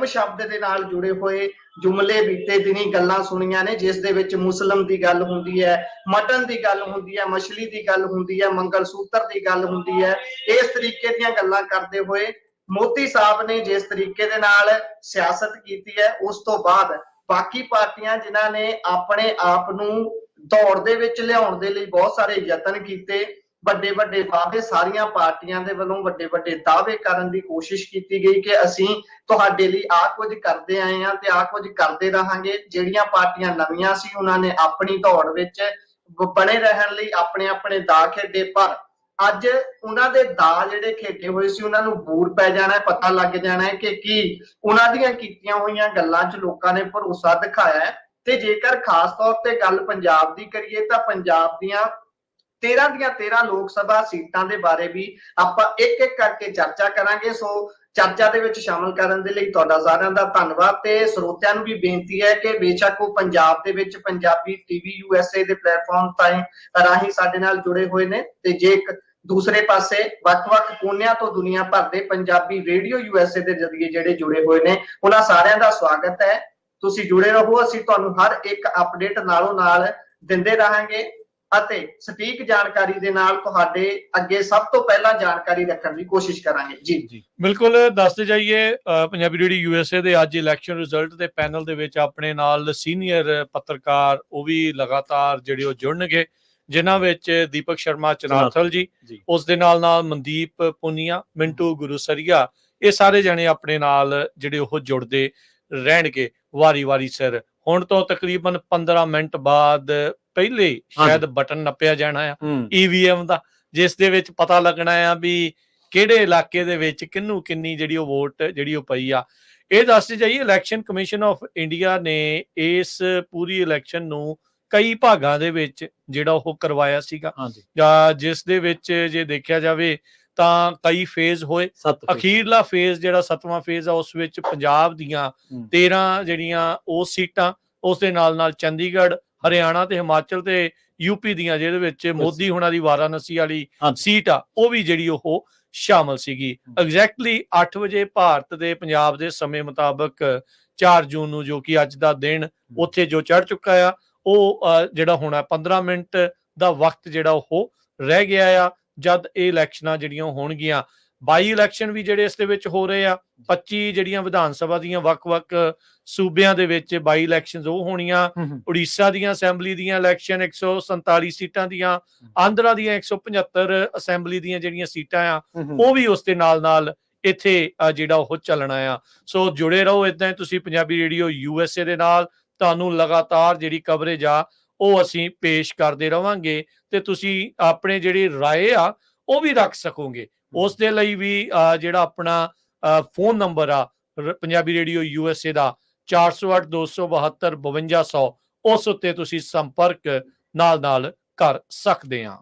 ਸ਼ਬਦ ਦੇ ਨਾਲ ਜੁੜੇ ਹੋਏ ਜੁਮਲੇ ਬੀਤੇ ਦਿਨੀ ਗੱਲਾਂ ਸੁਣੀਆਂ ਨੇ, ਜਿਸ ਦੇ ਵਿੱਚ ਮੁਸਲਮ ਦੀ ਗੱਲ ਹੁੰਦੀ ਹੈ, ਮਟਨ ਦੀ ਗੱਲ ਹੁੰਦੀ ਹੈ, ਮਛਲੀ ਦੀ ਗੱਲ ਹੁੰਦੀ ਹੈ, ਮੰਗਲ ਸੂਤਰ ਦੀ ਗੱਲ ਹੁੰਦੀ ਹੈ। ਇਸ ਤਰੀਕੇ ਦੀਆਂ ਗੱਲਾਂ ਕਰਦੇ ਹੋਏ ਮੋਦੀ ਸਾਹਿਬ ਨੇ ਜਿਸ ਤਰੀਕੇ ਦੇ ਨਾਲ ਸਿਆਸਤ ਕੀਤੀ ਹੈ, ਉਸ ਤੋਂ ਬਾਅਦ ਬਾਕੀ ਪਾਰਟੀਆਂ ਜਿਨ੍ਹਾਂ ਨੇ ਆਪਣੇ ਆਪ ਨੂੰ ਦੌੜ ਦੇ ਵਿੱਚ ਲਿਆਉਣ ਦੇ ਲਈ ਬਹੁਤ ਸਾਰੇ ਯਤਨ ਕੀਤੇ, ਵੱਡੇ ਵਾਅਦੇ ਸਾਰੀਆਂ ਪਾਰਟੀਆਂ ਦੇ ਵੱਲੋਂ ਵੱਡੇ ਦਾਅਵੇ ਕਰਨ ਦੀ ਕੋਸ਼ਿਸ਼ ਕੀਤੀ ਗਈ ਕਿ ਅਸੀਂ ਤੁਹਾਡੇ ਲਈ ਆਹ ਕੁਝ ਕਰਦੇ ਆਏ ਹਾਂ ਤੇ ਆਹ ਕੁਝ ਕਰਦੇ ਰਹਾਂਗੇ। ਜਿਹੜੀਆਂ ਪਾਰਟੀਆਂ ਨਵੀਆਂ ਸੀ ਉਹਨਾਂ ਨੇ ਆਪਣੀ ਦੌੜ ਵਿੱਚ ਬਣੇ ਰਹਿਣ ਲਈ ਆਪਣੇ ਦਾਅ ਖੇਡੇ, ਪਰ ਅੱਜ ਉਹਨਾਂ ਦੇ ਦਾਅ ਜਿਹੜੇ ਖੇਡੇ ਹੋਏ ਸੀ ਉਹਨਾਂ ਨੂੰ ਬੂਰ ਪੈ ਜਾਣਾ, ਪਤਾ ਲੱਗ ਜਾਣਾ ਹੈ ਕਿ ਕੀ ਉਹਨਾਂ ਦੀਆਂ ਕੀਤੀਆਂ ਹੋਈਆਂ ਗੱਲਾਂ 'ਚ ਲੋਕਾਂ ਨੇ ਭਰੋਸਾ ਦਿਖਾਇਆ ਹੈ। ਤੇ ਜੇਕਰ ਖਾਸ ਤੌਰ ਤੇ ਗੱਲ ਪੰਜਾਬ ਦੀ ਕਰੀਏ ਤਾਂ ਪੰਜਾਬ ਦੀਆਂ 13 ਦੀਆਂ 13 ਲੋਕ ਸਭਾ ਸੀਟਾਂ ਦੇ ਬਾਰੇ ਵੀ ਆਪਾਂ ਇੱਕ ਕਰਕੇ ਚਰਚਾ ਕਰਾਂਗੇ। ਸੋ ਚਰਚਾ ਦੇ ਵਿੱਚ ਸ਼ਾਮਲ ਕਰਨ ਦੇ ਲਈ ਤੁਹਾਡਾ ਸਾਰਿਆਂ ਦਾ ਧੰਨਵਾਦ। ਤੇ ਸਰੋਤਿਆਂ ਨੂੰ ਵੀ ਬੇਨਤੀ ਹੈ ਕਿ ਬੇਸ਼ੱਕ ਉਹ ਪੰਜਾਬ ਦੇ ਵਿੱਚ ਪੰਜਾਬੀ TV USA ਦੇ ਪਲੇਟਫਾਰਮ ਰਾਹੀਂ ਸਾਡੇ ਨਾਲ ਜੁੜੇ ਹੋਏ ਨੇ, ਤੇ ਜੇ ਦੂਸਰੇ ਪਾਸੇ ਵੱਖ-ਵੱਖ ਕੋਨਿਆਂ ਤੋਂ ਦੁਨੀਆ ਭਰ ਦੇ ਪੰਜਾਬੀ ਰੇਡੀਓ USA ਦੇ ਜ਼ਰੀਏ ਜਿਹੜੇ ਜੁੜੇ ਹੋਏ ਨੇ, ਉਹਨਾਂ ਸਾਰਿਆਂ ਦਾ ਸਵਾਗਤ ਹੈ। ਤੁਸੀਂ ਜੁੜੇ ਰਹੋ, ਅਸੀਂ ਤੁਹਾਨੂੰ ਹਰ ਇੱਕ ਅਪਡੇਟ ਨਾਲੋਂ ਨਾਲ ਦਿੰਦੇ ਰਹਾਂਗੇ। ਅਤੇ ਸਟੀਕ ਜਾਣਕਾਰੀ ਦੇ ਨਾਲ ਤੁਹਾਡੇ ਅੱਗੇ ਸਭ ਤੋਂ ਪਹਿਲਾਂ ਜਾਣਕਾਰੀ ਰੱਖਣ ਦੀ ਕੋਸ਼ਿਸ਼ ਕਰਾਂਗੇ ਜੀ। ਬਿਲਕੁਲ ਦੱਸਦੇ ਜਾਈਏ, ਪੰਜਾਬੀ ਰੇਡੀਓ ਯੂਐਸਏ ਦੇ ਅੱਜ ਇਲੈਕਸ਼ਨ ਰਿਜ਼ਲਟ ਦੇ ਪੈਨਲ ਦੇ ਵਿੱਚ ਆਪਣੇ ਨਾਲ ਸੀਨੀਅਰ ਪੱਤਰਕਾਰ ਉਹ ਵੀ ਲਗਾਤਾਰ ਜਿਹੜੇ ਉਹ ਜੁੜਨਗੇ, ਜਿਨ੍ਹਾਂ ਵਿੱਚ ਦੀਪਕ ਸ਼ਰਮਾ ਚਨਾਰਥਲ ਜੀ, ਉਸ ਦੇ ਨਾਲ ਮਨਦੀਪ ਪੁਨੀਆ, ਮਿੰਟੂ ਗੁਰੂਸਰੀਆ, ਇਹ ਸਾਰੇ ਜਣੇ ਆਪਣੇ ਨਾਲ ਜਿਹੜੇ ਉਹ ਜੁੜਦੇ ਰਹਿਣਗੇ ਵਾਰੀ ਸਿਰ। ਹੁਣ ਤੋਂ ਤਕਰੀਬਨ 15 ਮਿੰਟ ਬਾਅਦ ਪਹਿਲੇ ਸ਼ਾਇਦ ਬਟਨ ਨੱਪਿਆ ਜਾਣਾ ਆ EVM ਦਾ, ਜਿਸ ਦੇ ਵਿੱਚ ਪਤਾ ਲੱਗਣਾ ਆ ਵੀ ਕਿਹੜੇ ਇਲਾਕੇ ਦੇ ਵਿੱਚ ਕਿਹਨੂੰ ਕਿੰਨੀ ਜਿਹੜੀ ਉਹ ਵੋਟ ਜਿਹੜੀ ਉਹ ਪਈ ਆ। ਇਹ ਦੱਸਦੇ ਜਾਈਏ, ਇਲੈਕਸ਼ਨ ਕਮਿਸ਼ਨ ਆਫ ਇੰਡੀਆ ਨੇ ਇਸ ਪੂਰੀ ਇਲੈਕਸ਼ਨ ਨੂੰ ਕਈ ਭਾਗਾਂ ਦੇ ਵਿੱਚ ਜਿਹੜਾ ਉਹ ਕਰਵਾਇਆ ਸੀਗਾ, ਜਿਸ ਦੇ ਵਿੱਚ ਜੇ ਦੇਖਿਆ ਜਾਵੇ ਤਾਂ ਕਈ ਫੇਜ਼ ਹੋਏ। ਅਖੀਰਲਾ ਫੇਜ਼ ਜਿਹੜਾ 7ਵਾਂ ਫੇਜ਼ ਆ, ਉਸ ਵਿੱਚ ਪੰਜਾਬ ਦੀਆਂ 13 ਜਿਹੜੀਆਂ ਉਹ ਸੀਟਾਂ, ਉਸ ਦੇ ਨਾਲ ਚੰਡੀਗੜ੍ਹ, ਹਰਿਆਣਾ ਤੇ ਹਿਮਾਚਲ ਤੇ ਯੂਪੀ ਦੀਆਂ, ਜਿਹਦੇ ਵਿੱਚ ਮੋਦੀ ਹੁਣਾਂ ਦੀ ਵਾਰਾਣਸੀ ਵਾਲੀ ਸੀਟ ਆ, ਉਹ ਵੀ ਜਿਹੜੀ ਉਹ ਸ਼ਾਮਲ ਸੀਗੀ। ਐਗਜ਼ੈਕਟਲੀ 8 ਵਜੇ ਭਾਰਤ ਦੇ ਪੰਜਾਬ ਦੇ ਸਮੇਂ ਮੁਤਾਬਕ 4 ਜੂਨ ਨੂੰ, ਜੋ ਕਿ ਅੱਜ ਦਾ ਦਿਨ ਉੱਥੇ ਜੋ ਚੜ ਚੁੱਕਾ ਆ, ਉਹ ਜਿਹੜਾ ਹੋਣਾ 15 ਮਿੰਟ ਦਾ ਵਕਤ ਜਿਹੜਾ ਉਹ ਰਹਿ ਗਿਆ ਆ ਜਦ ਇਹ ਇਲੈਕਸ਼ਨਾਂ ਜਿਹੜੀਆਂ ਹੋਣਗੀਆਂ। 22 ਇਲੈਕਸ਼ਨ ਵੀ ਜਿਹੜੇ ਇਸ ਦੇ ਵਿੱਚ ਹੋ ਰਹੇ ਆ, 25 ਜਿਹੜੀਆਂ ਵਿਧਾਨ ਸਭਾ ਦੀਆਂ ਵੱਖ-ਵੱਖ ਸੂਬਿਆਂ ਦੇ ਵਿੱਚ 22 ਇਲੈਕਸ਼ਨਸ ਉਹ ਹੋਣੀਆਂ। ਉੜੀਸਾ ਦੀਆਂ ਅਸੈਂਬਲੀ ਦੀਆਂ ਇਲੈਕਸ਼ਨ 147 ਸੀਟਾਂ ਦੀਆਂ, ਆਂਧਰਾ ਦੀਆਂ 175 ਅਸੈਂਬਲੀ ਦੀਆਂ ਜਿਹੜੀਆਂ ਸੀਟਾਂ ਆ, ਉਹ ਵੀ ਉਸ ਦੇ ਨਾਲ ਇੱਥੇ ਜਿਹੜਾ ਉਹ ਚੱਲਣਾ ਆ। ਸੋ ਜੁੜੇ ਰਹੋ ਏਦਾਂ ਹੀ ਤੁਸੀਂ ਪੰਜਾਬੀ ਰੇਡੀਓ USA ਦੇ ਨਾਲ, ਤੁਹਾਨੂੰ ਲਗਾਤਾਰ ਜਿਹੜੀ ਕਵਰੇਜ ਆ ਉਹ ਅਸੀਂ ਪੇਸ਼ ਕਰਦੇ ਰਵਾਂਗੇ ਤੇ ਤੁਸੀਂ ਆਪਣੇ ਜਿਹੜੀ ਰਾਏ ਆ ਉਹ ਵੀ ਰੱਖ ਸਕੋਗੇ। ਉਸ ਦੇ ਲਈ ਵੀ ਜਿਹੜਾ ਆਪਣਾ ਫੋਨ ਨੰਬਰ ਆ ਪੰਜਾਬੀ ਰੇਡੀਓ USA ਦਾ 408 272 5200, ਉਸ ਉੱਤੇ ਤੁਸੀਂ ਸੰਪਰਕ ਨਾਲ ਕਰ ਸਕਦੇ ਆ।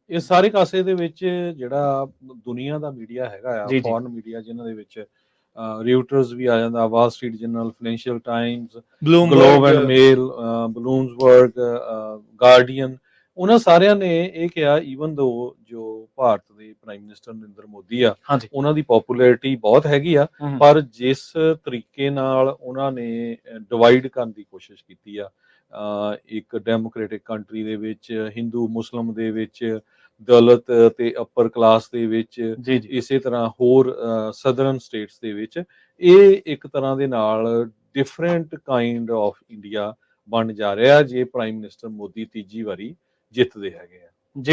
ਇਸ ਸਾਰੇ ਕਾਸੇ ਦੇ ਵਿੱਚ ਜਿਹੜਾ ਦੁਨੀਆ ਦਾ ਮੀਡੀਆ ਹੈਗਾ ਆ, ਫੋਰਨ ਮੀਡੀਆ, ਜਿਨ੍ਹਾਂ ਦੇ ਵਿੱਚ ਰਿਊਟਰਸ ਵੀ ਆ ਜਾਂਦਾ, Wall Street Journal, Financial Times, Globe and Mail, Bloomberg, Guardian, ਉਹਨਾਂ ਸਾਰਿਆਂ ਨੇ ਇਹ ਕਿਹਾ, ਈਵਨ ਦੋ ਜੋ ਭਾਰਤ ਦੇ ਪ੍ਰਾਈਮ ਮਿਨਿਸਟਰ ਨਰਿੰਦਰ ਮੋਦੀ ਆ, ਉਹਨਾਂ ਦੀ ਪੋਪੂਲੈਰਿਟੀ ਬਹੁਤ ਹੈਗੀ ਆ, ਪਰ ਜਿਸ ਤਰੀਕੇ ਨਾਲ ਉਹਨਾਂ ਨੇ ਡਿਵਾਈਡ ਕਰਨ ਦੀ ਕੋਸ਼ਿਸ਼ ਕੀਤੀ ਆ, ਇੱਕ ਡੈਮੋਕ੍ਰੈਟਿਕ ਕੰਟਰੀ ਦੇ ਵਿੱਚ, ਹਿੰਦੂ ਮੁਸਲਿਮ ਦੇ ਵਿੱਚ, ਦਲਿਤ ਤੇ ਅਪਰ ਕਲਾਸ ਦੇ ਵਿੱਚ, ਇਸੇ ਤਰ੍ਹਾਂ ਹੋਰ ਸਦਰਨ ਸਟੇਟਸ ਦੇ ਵਿੱਚ, ਇਹ ਇੱਕ ਤਰ੍ਹਾਂ ਦੇ ਨਾਲ ਡਿਫਰੈਂਟ ਕਾਈਂਡ ਆਫ ਇੰਡੀਆ ਬਣ ਜਾ ਰਿਹਾ ਜੇ ਪ੍ਰਾਈਮ ਮਿਨਿਸਟਰ ਮੋਦੀ ਤੀਜੀ ਵਾਰੀ ਜਿੱਤਦੇ ਹੈਗੇ ਆ।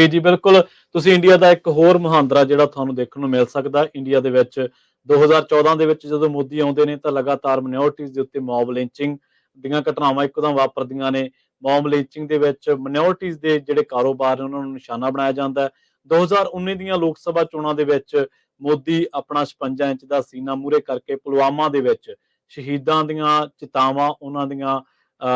ਜੀ ਬਿਲਕੁਲ। ਤੁਸੀਂ ਇੰਡੀਆ ਦਾ ਇੱਕ ਹੋਰ ਮੁਹਾਂਦਰਾ ਜਿਹੜਾ ਤੁਹਾਨੂੰ ਦੇਖਣ ਨੂੰ ਮਿਲ ਸਕਦਾ, ਇੰਡੀਆ ਦੇ ਵਿੱਚ 2014 ਦੇ ਵਿੱਚ ਜਦੋਂ ਮੋਦੀ ਆਉਂਦੇ ਨੇ ਤਾਂ ਲਗਾਤਾਰ ਮਾਈਨੋਰਟੀਜ਼ ਦੇ ਉੱਤੇ ਮੌਬ ਲਿੰਚਿੰਗ ਦੀਆਂ ਘਟਨਾਵਾਂ ਇੱਕਦਮ ਵਾਪਰਦੀਆਂ ਨੇ। ਮੌਬ ਲਿੰਚਿੰਗ ਦੇ ਵਿੱਚ ਮਾਈਨੋਰਟੀਜ਼ ਦੇ ਜਿਹੜੇ ਕਾਰੋਬਾਰ ਨੇ ਉਹਨਾਂ ਨੂੰ ਨਿਸ਼ਾਨਾ ਬਣਾਇਆ ਜਾਂਦਾ ਹੈ। 2019 ਦੀਆਂ ਲੋਕ ਸਭਾ ਚੋਣਾਂ ਦੇ ਵਿੱਚ ਮੋਦੀ ਆਪਣਾ 56 ਇੰਚ ਦਾ ਸੀਨਾ ਮੂਹਰੇ ਕਰਕੇ ਪੁਲਵਾਮਾ ਦੇ ਵਿੱਚ ਸ਼ਹੀਦਾਂ ਦੀਆਂ ਚਿਤਾਵਾਂ, ਉਹਨਾਂ ਦੀਆਂ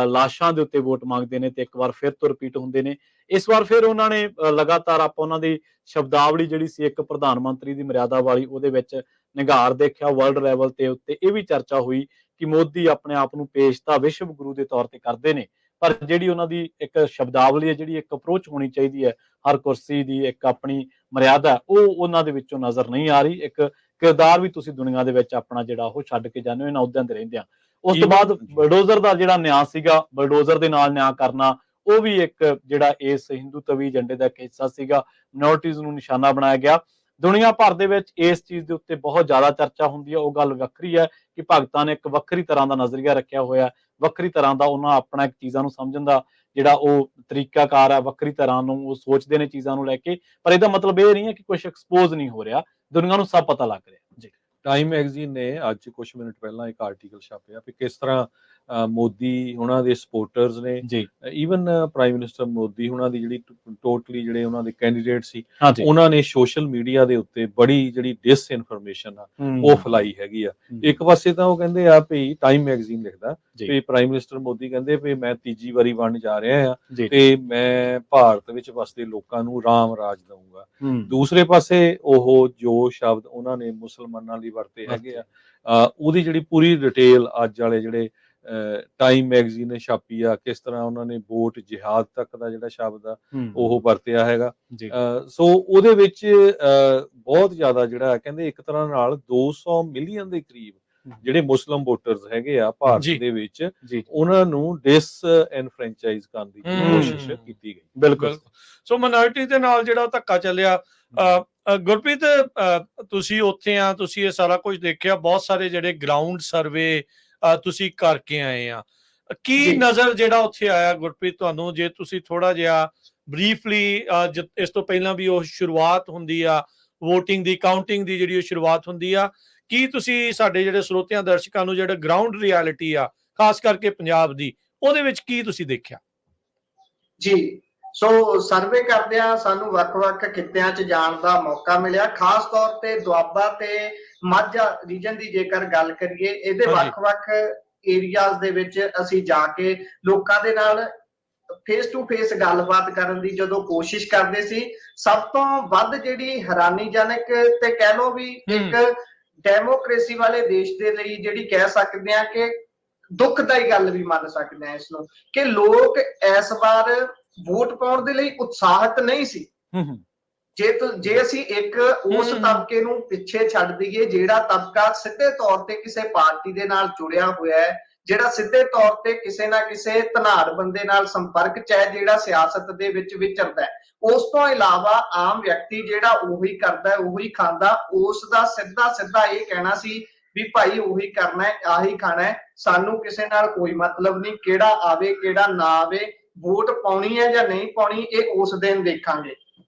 ਲਾਸ਼ਾਂ ਦੇ ਉੱਤੇ ਵੋਟ ਮੰਗਦੇ ਨੇ ਤੇ ਇੱਕ ਵਾਰ ਫਿਰ ਤੋਂ ਰਿਪੀਟ ਹੁੰਦੇ ਨੇ। ਇਸ ਵਾਰ ਫਿਰ ਉਹਨਾਂ ਨੇ ਲਗਾਤਾਰ ਆਪਾਂ ਉਹਨਾਂ ਦੀ ਸ਼ਬਦਾਵਲੀ ਜਿਹੜੀ ਸੀ ਇੱਕ ਪ੍ਰਧਾਨ ਮੰਤਰੀ ਦੀ ਮਰਿਆਦਾ ਵਾਲੀ, ਉਹਦੇ ਵਿੱਚ ਨਿਘਾਰ ਦੇਖਿਆ। ਵਰਲਡ ਲੈਵਲ ਤੇ ਉੱਤੇ ਇਹ ਵੀ ਚਰਚਾ ਹੋਈ ਕਿ ਮੋਦੀ ਆਪਣੇ ਆਪ ਨੂੰ ਪੇਸ਼ ਤਾਂ ਵਿਸ਼ਵ ਗੁਰੂ ਦੇ ਤੌਰ ਤੇ ਕਰਦੇ ਨੇ, ਪਰ ਜਿਹੜੀ ਉਹਨਾਂ ਦੀ ਇੱਕ ਸ਼ਬਦਾਵਲੀ ਹੈ, ਜਿਹੜੀ ਇੱਕ ਅਪਰੋਚ ਹੋਣੀ ਚਾਹੀਦੀ ਹੈ ਹਰ ਕੁਰਸੀ ਦੀ, ਇੱਕ ਆਪਣੀ ਮਰਿਆਦਾ, ਉਹ ਉਹਨਾਂ ਦੇ ਵਿੱਚੋਂ ਨਜ਼ਰ ਨਹੀਂ ਆ ਰਹੀ। ਇੱਕ ਕਿਰਦਾਰ ਵੀ ਤੁਸੀਂ ਦੁਨੀਆ ਦੇ ਵਿੱਚ ਆਪਣਾ ਜਿਹੜਾ ਉਹ ਛੱਡ ਕੇ ਜਾਂਦੇ ਹੋ, ਇਹਨਾਂ ਅਹੁਦਿਆਂ ਤੇ ਰਹਿੰਦੇ ਆ। ਉਸ ਤੋਂ ਬਾਅਦ ਬਲਡੋਜ਼ਰ ਦਾ ਜਿਹੜਾ ਨਿਆਂ ਸੀਗਾ, ਬਲਡੋਜ਼ਰ ਦੇ ਨਾਲ ਨਿਆਂ ਕਰਨਾ, ਉਹ ਵੀ ਇੱਕ ਜਿਹੜਾ ਇਸ ਹਿੰਦੂ ਤਵੀ ਏਜੰਡੇ ਦਾ ਇੱਕ ਹਿੱਸਾ ਸੀਗਾ। ਮਿਨੋਰਟੀਜ਼ ਨੂੰ ਨਿਸ਼ਾਨਾ ਬਣਾਇਆ ਗਿਆ। ਦੁਨੀਆ ਭਰ ਦੇ ਵਿੱਚ ਇਸ ਚੀਜ਼ ਦੇ ਉੱਤੇ ਬਹੁਤ ਜ਼ਿਆਦਾ ਚਰਚਾ ਹੁੰਦੀ ਹੈ। ਉਹ ਗੱਲ ਵੱਖਰੀ ਹੈ ਕਿ ਭਗਤਾਂ ਨੇ ਇੱਕ ਵੱਖਰੀ ਤਰ੍ਹਾਂ ਦਾ ਨਜ਼ਰੀਆ ਰੱਖਿਆ ਹੋਇਆ, ਵੱਖਰੀ ਤਰ੍ਹਾਂ ਦਾ ਉਹਨਾਂ ਆਪਣਾ ਇੱਕ ਚੀਜ਼ਾਂ ਨੂੰ ਸਮਝਣ ਦਾ ਜਿਹੜਾ ਉਹ ਤਰੀਕਾਕਾਰ ਹੈ, ਵੱਖਰੀ ਤਰ੍ਹਾਂ ਨੂੰ ਉਹ ਸੋਚਦੇ ਨੇ ਚੀਜ਼ਾਂ ਨੂੰ ਲੈ ਕੇ। ਪਰ ਇਹਦਾ ਮਤਲਬ ਇਹ ਨਹੀਂ ਹੈ ਕਿ ਕੁਝ ਐਕਸਪੋਜ਼ ਨਹੀਂ ਹੋ ਰਿਹਾ, ਦੁਨੀਆ ਨੂੰ ਸਭ ਪਤਾ ਲੱਗ ਰਿਹਾ ਜੀ। ਟਾਈਮ ਮੈਗਜ਼ੀਨ ਨੇ ਅੱਜ ਕੁਝ ਮਿੰਟ ਪਹਿਲਾਂ ਇੱਕ ਆਰਟੀਕਲ ਛਾਪਿਆ ਕਿ ਕਿਸ ਤਰ੍ਹਾਂ ਮੋਦੀ ਉਹਨਾਂ ਦੇ ਸਪੋਰਟਰਸ ਨੇ, ਈਵਨ ਪ੍ਰਾਈਮ ਮਿਨਿਸਟਰ ਮੋਦੀ ਉਹਨਾਂ ਦੀ ਜਿਹੜੀ ਟੋਟਲੀ ਜਿਹੜੇ ਉਹਨਾਂ ਦੇ ਕੈਂਡੀਡੇਟ ਸੀ, ਉਹਨਾਂ ਨੇ ਸੋਸ਼ਲ ਮੀਡੀਆ ਦੇ ਉੱਤੇ ਬੜੀ ਜਿਹੜੀ ਡਿਸ ਇਨਫੋਰਮੇਸ਼ਨ ਆ ਉਹ ਫੈਲਾਈ ਹੈਗੀ ਆ। ਇੱਕ ਪਾਸੇ ਤਾਂ ਉਹ ਕਹਿੰਦੇ ਆ ਵੀ ਟਾਈਮ ਮੈਗਜ਼ੀਨ ਲਿਖਦਾ ਵੀ ਪ੍ਰਾਈਮ ਮਿਨਿਸਟਰ ਮੋਦੀ ਕਹਿੰਦੇ ਵੀ ਮੈਂ ਤੀਜੀ ਵਾਰੀ ਬਣਨ ਜਾ ਰਿਹਾ ਆ ਤੇ ਮੈਂ ਭਾਰਤ ਵਿੱਚ ਵਸਦੇ ਲੋਕਾਂ ਨੂੰ ਰਾਮ ਰਾਜ ਦਊਂਗਾ। ਦੂਸਰੇ ਪਾਸੇ ਉਹ ਜੋ ਸ਼ਬਦ ਉਹਨਾਂ ਨੇ ਮੁਸਲਮਾਨਾਂ ਲਈ ਵਰਤੇ ਹੈਗੇ ਆ, ਉਹਦੀ ਜਿਹੜੀ ਪੂਰੀ ਡਿਟੇਲ ਅੱਜ ਵਾਲੇ ਜਿਹੜੇ ਟਾਈਮ ਮੈਗਜ਼ੀਨ ਨੇ ਛਾਪੀ ਆ, ਕਿਸ ਤਰ੍ਹਾਂ ਉਹਨਾਂ ਨੇ ਵੋਟ ਜਿਹਾਦ ਤੱਕ ਦਾ ਜਿਹੜਾ ਸ਼ਬਦ ਆ ਉਹ ਵਰਤਿਆ ਹੈਗਾ। ਸੋ ਉਹਦੇ ਵਿੱਚ ਬਹੁਤ ਜ਼ਿਆਦਾ ਜਿਹੜਾ ਕਹਿੰਦੇ ਇੱਕ ਤਰ੍ਹਾਂ ਨਾਲ 200 ਮਿਲੀਅਨ ਦੇ ਕਰੀਬ ਜਿਹੜੇ ਮੁਸਲਿਮ ਵੋਟਰਸ ਹੈਗੇ ਆ ਭਾਰਤ ਜੀ। ਦੇ ਵਿੱਚ, ਜੀ ਉਹਨਾਂ ਨੂੰ ਡਿਸਐਨਫਰੈਂਚਾਈਜ਼ ਕਰਨ ਦੀ ਕੋਸ਼ਿਸ਼ ਕੀਤੀ ਗਈ। ਬਿਲਕੁਲ। ਸੋ ਮਾਈਨੋਰਿਟੀ ਦੇ ਨਾਲ ਜਿਹੜਾ ਧੱਕਾ ਚੱਲਿਆ, ਗੁਰਪ੍ਰੀਤ ਤੁਸੀਂ ਉੱਥੇ ਆ, ਤੁਸੀਂ ਇਹ ਸਾਰਾ ਕੁਝ ਦੇਖਿਆ, ਬਹੁਤ ਸਾਰੇ ਜਿਹੜੇ ਗਰਾਊਂਡ ਸਰਵੇ ਤੁਸੀਂ ਕਰਕੇ ਆਏ ਆ, ਕੀ ਨਜ਼ਰ ਜਿਹੜਾ ਉੱਥੇ ਆਇਆ ਗੁਰਪ੍ਰੀਤ ਤੁਹਾਨੂੰ, ਜੇ ਤੁਸੀਂ ਥੋੜਾ ਜਿਹਾ ਬਰੀਫਲੀ, ਇਸ ਤੋਂ ਪਹਿਲਾਂ ਵੀ ਉਹ ਸ਼ੁਰੂਆਤ ਹੁੰਦੀ ਆ ਵੋਟਿੰਗ ਦੀ, ਕਾਊਂਟਿੰਗ ਦੀ ਜਿਹੜੀ ਉਹ ਸ਼ੁਰੂਆਤ ਹੁੰਦੀ ਆ, ਕੀ ਤੁਸੀਂ ਸਾਡੇ ਜਿਹੜੇ ਸਰੋਤਿਆਂ ਦਰਸ਼ਕਾਂ ਨੂੰ ਜਿਹੜਾ ਗਰਾਊਂਡ ਰਿਐਲਿਟੀ ਆ ਖਾਸ ਕਰਕੇ ਪੰਜਾਬ ਦੀ, ਉਹਦੇ ਵਿੱਚ ਕੀ ਤੁਸੀਂ ਦੇਖਿਆ? ਜੀ, ਸੋ ਸਰਵੇ ਕਰਦਿਆਂ ਸਾਨੂੰ ਵੱਖ-ਵੱਖ ਖਿੱਤਿਆਂ 'ਚ ਜਾਣ ਦਾ ਮੌਕਾ ਮਿਲਿਆ, ਖਾਸ ਤੌਰ ਤੇ ਦੁਆਬਾ ਤੇ ਮਾਝਾ ਰੀਜਨ ਦੀ ਜੇਕਰ ਗੱਲ ਕਰੀਏ, ਇਹਦੇ ਵੱਖ-ਵੱਖ ਏਰੀਆਜ਼ ਦੇ ਵਿੱਚ ਅਸੀਂ ਜਾ ਕੇ ਲੋਕਾਂ ਦੇ ਨਾਲ ਫੇਸ ਟੂ ਫੇਸ ਗੱਲਬਾਤ ਕਰਨ ਦੀ ਜਦੋਂ ਕੋਸ਼ਿਸ਼ ਕਰਦੇ ਸੀ, ਸਭ ਤੋਂ ਵੱਧ ਜਿਹੜੀ ਹੈਰਾਨੀਜਨਕ ਤੇ ਕਹਿ ਲਓ ਵੀ ਇੱਕ ਡੈਮੋਕ੍ਰੇਸੀ ਵਾਲੇ ਦੇਸ਼ ਦੇ ਲਈ ਜਿਹੜੀ ਕਹਿ ਸਕਦੇ ਆ ਕਿ ਦੁਖਦਾਈ ਗੱਲ ਵੀ ਮੰਨ ਸਕਦੇ ਆ ਇਸ ਨੂੰ, ਕਿ ਲੋਕ ਇਸ ਵਾਰ ਵੋਟ ਪਾਉਣ ਦੇ ਲਈ ਉਤਸ਼ਾਹਿਤ ਨਹੀਂ ਸੀ। ਜੇ ਅਸੀਂ ਇੱਕ ਉਸ ਤਬਕੇ ਨੂੰ ਪਿੱਛੇ ਛੱਡ ਦਈਏ ਜਿਹੜਾ ਤਬਕਾ ਸਿੱਧੇ ਤੌਰ ਤੇ ਕਿਸੇ ਪਾਰਟੀ ਦੇ ਨਾਲ ਜੁੜਿਆ ਹੋਇਆ ਹੈ, ਜਿਹੜਾ ਸਿੱਧੇ ਤੌਰ ਤੇ ਕਿਸੇ ਨਾ ਕਿਸੇ ਧਨਾੜ ਬੰਦੇ ਨਾਲ ਸੰਪਰਕ 'ਚ ਹੈ, ਜਿਹੜਾ ਸਿਆਸਤ ਦੇ ਵਿੱਚ ਵਿਚਰਦਾ ਹੈ, ਉਸ ਤੋਂ ਇਲਾਵਾ ਆਮ ਵਿਅਕਤੀ ਜਿਹੜਾ ਉਹੀ ਕਰਦਾ ਉਹੀ ਖਾਂਦਾ, ਉਸ ਦਾ ਸਿੱਧਾ ਇਹ ਕਹਿਣਾ ਸੀ ਵੀ ਭਾਈ ਉਹੀ ਕਰਨਾ ਹੈ, ਆਹੀ ਖਾਣਾ ਹੈ, ਸਾਨੂੰ ਕਿਸੇ ਨਾਲ ਕੋਈ ਮਤਲਬ ਨਹੀਂ, ਕਿਹੜਾ ਆਵੇ ਕਿਹੜਾ ਨਾ ਆਵੇ, ਵੋਟ ਪਾਉਣੀ ਹੈ ਜਾਂ ਨਹੀਂ ਪਾਉਣੀ ਇਹ ਉਸ ਦਿਨ ਦੇਖਾਂਗੇ।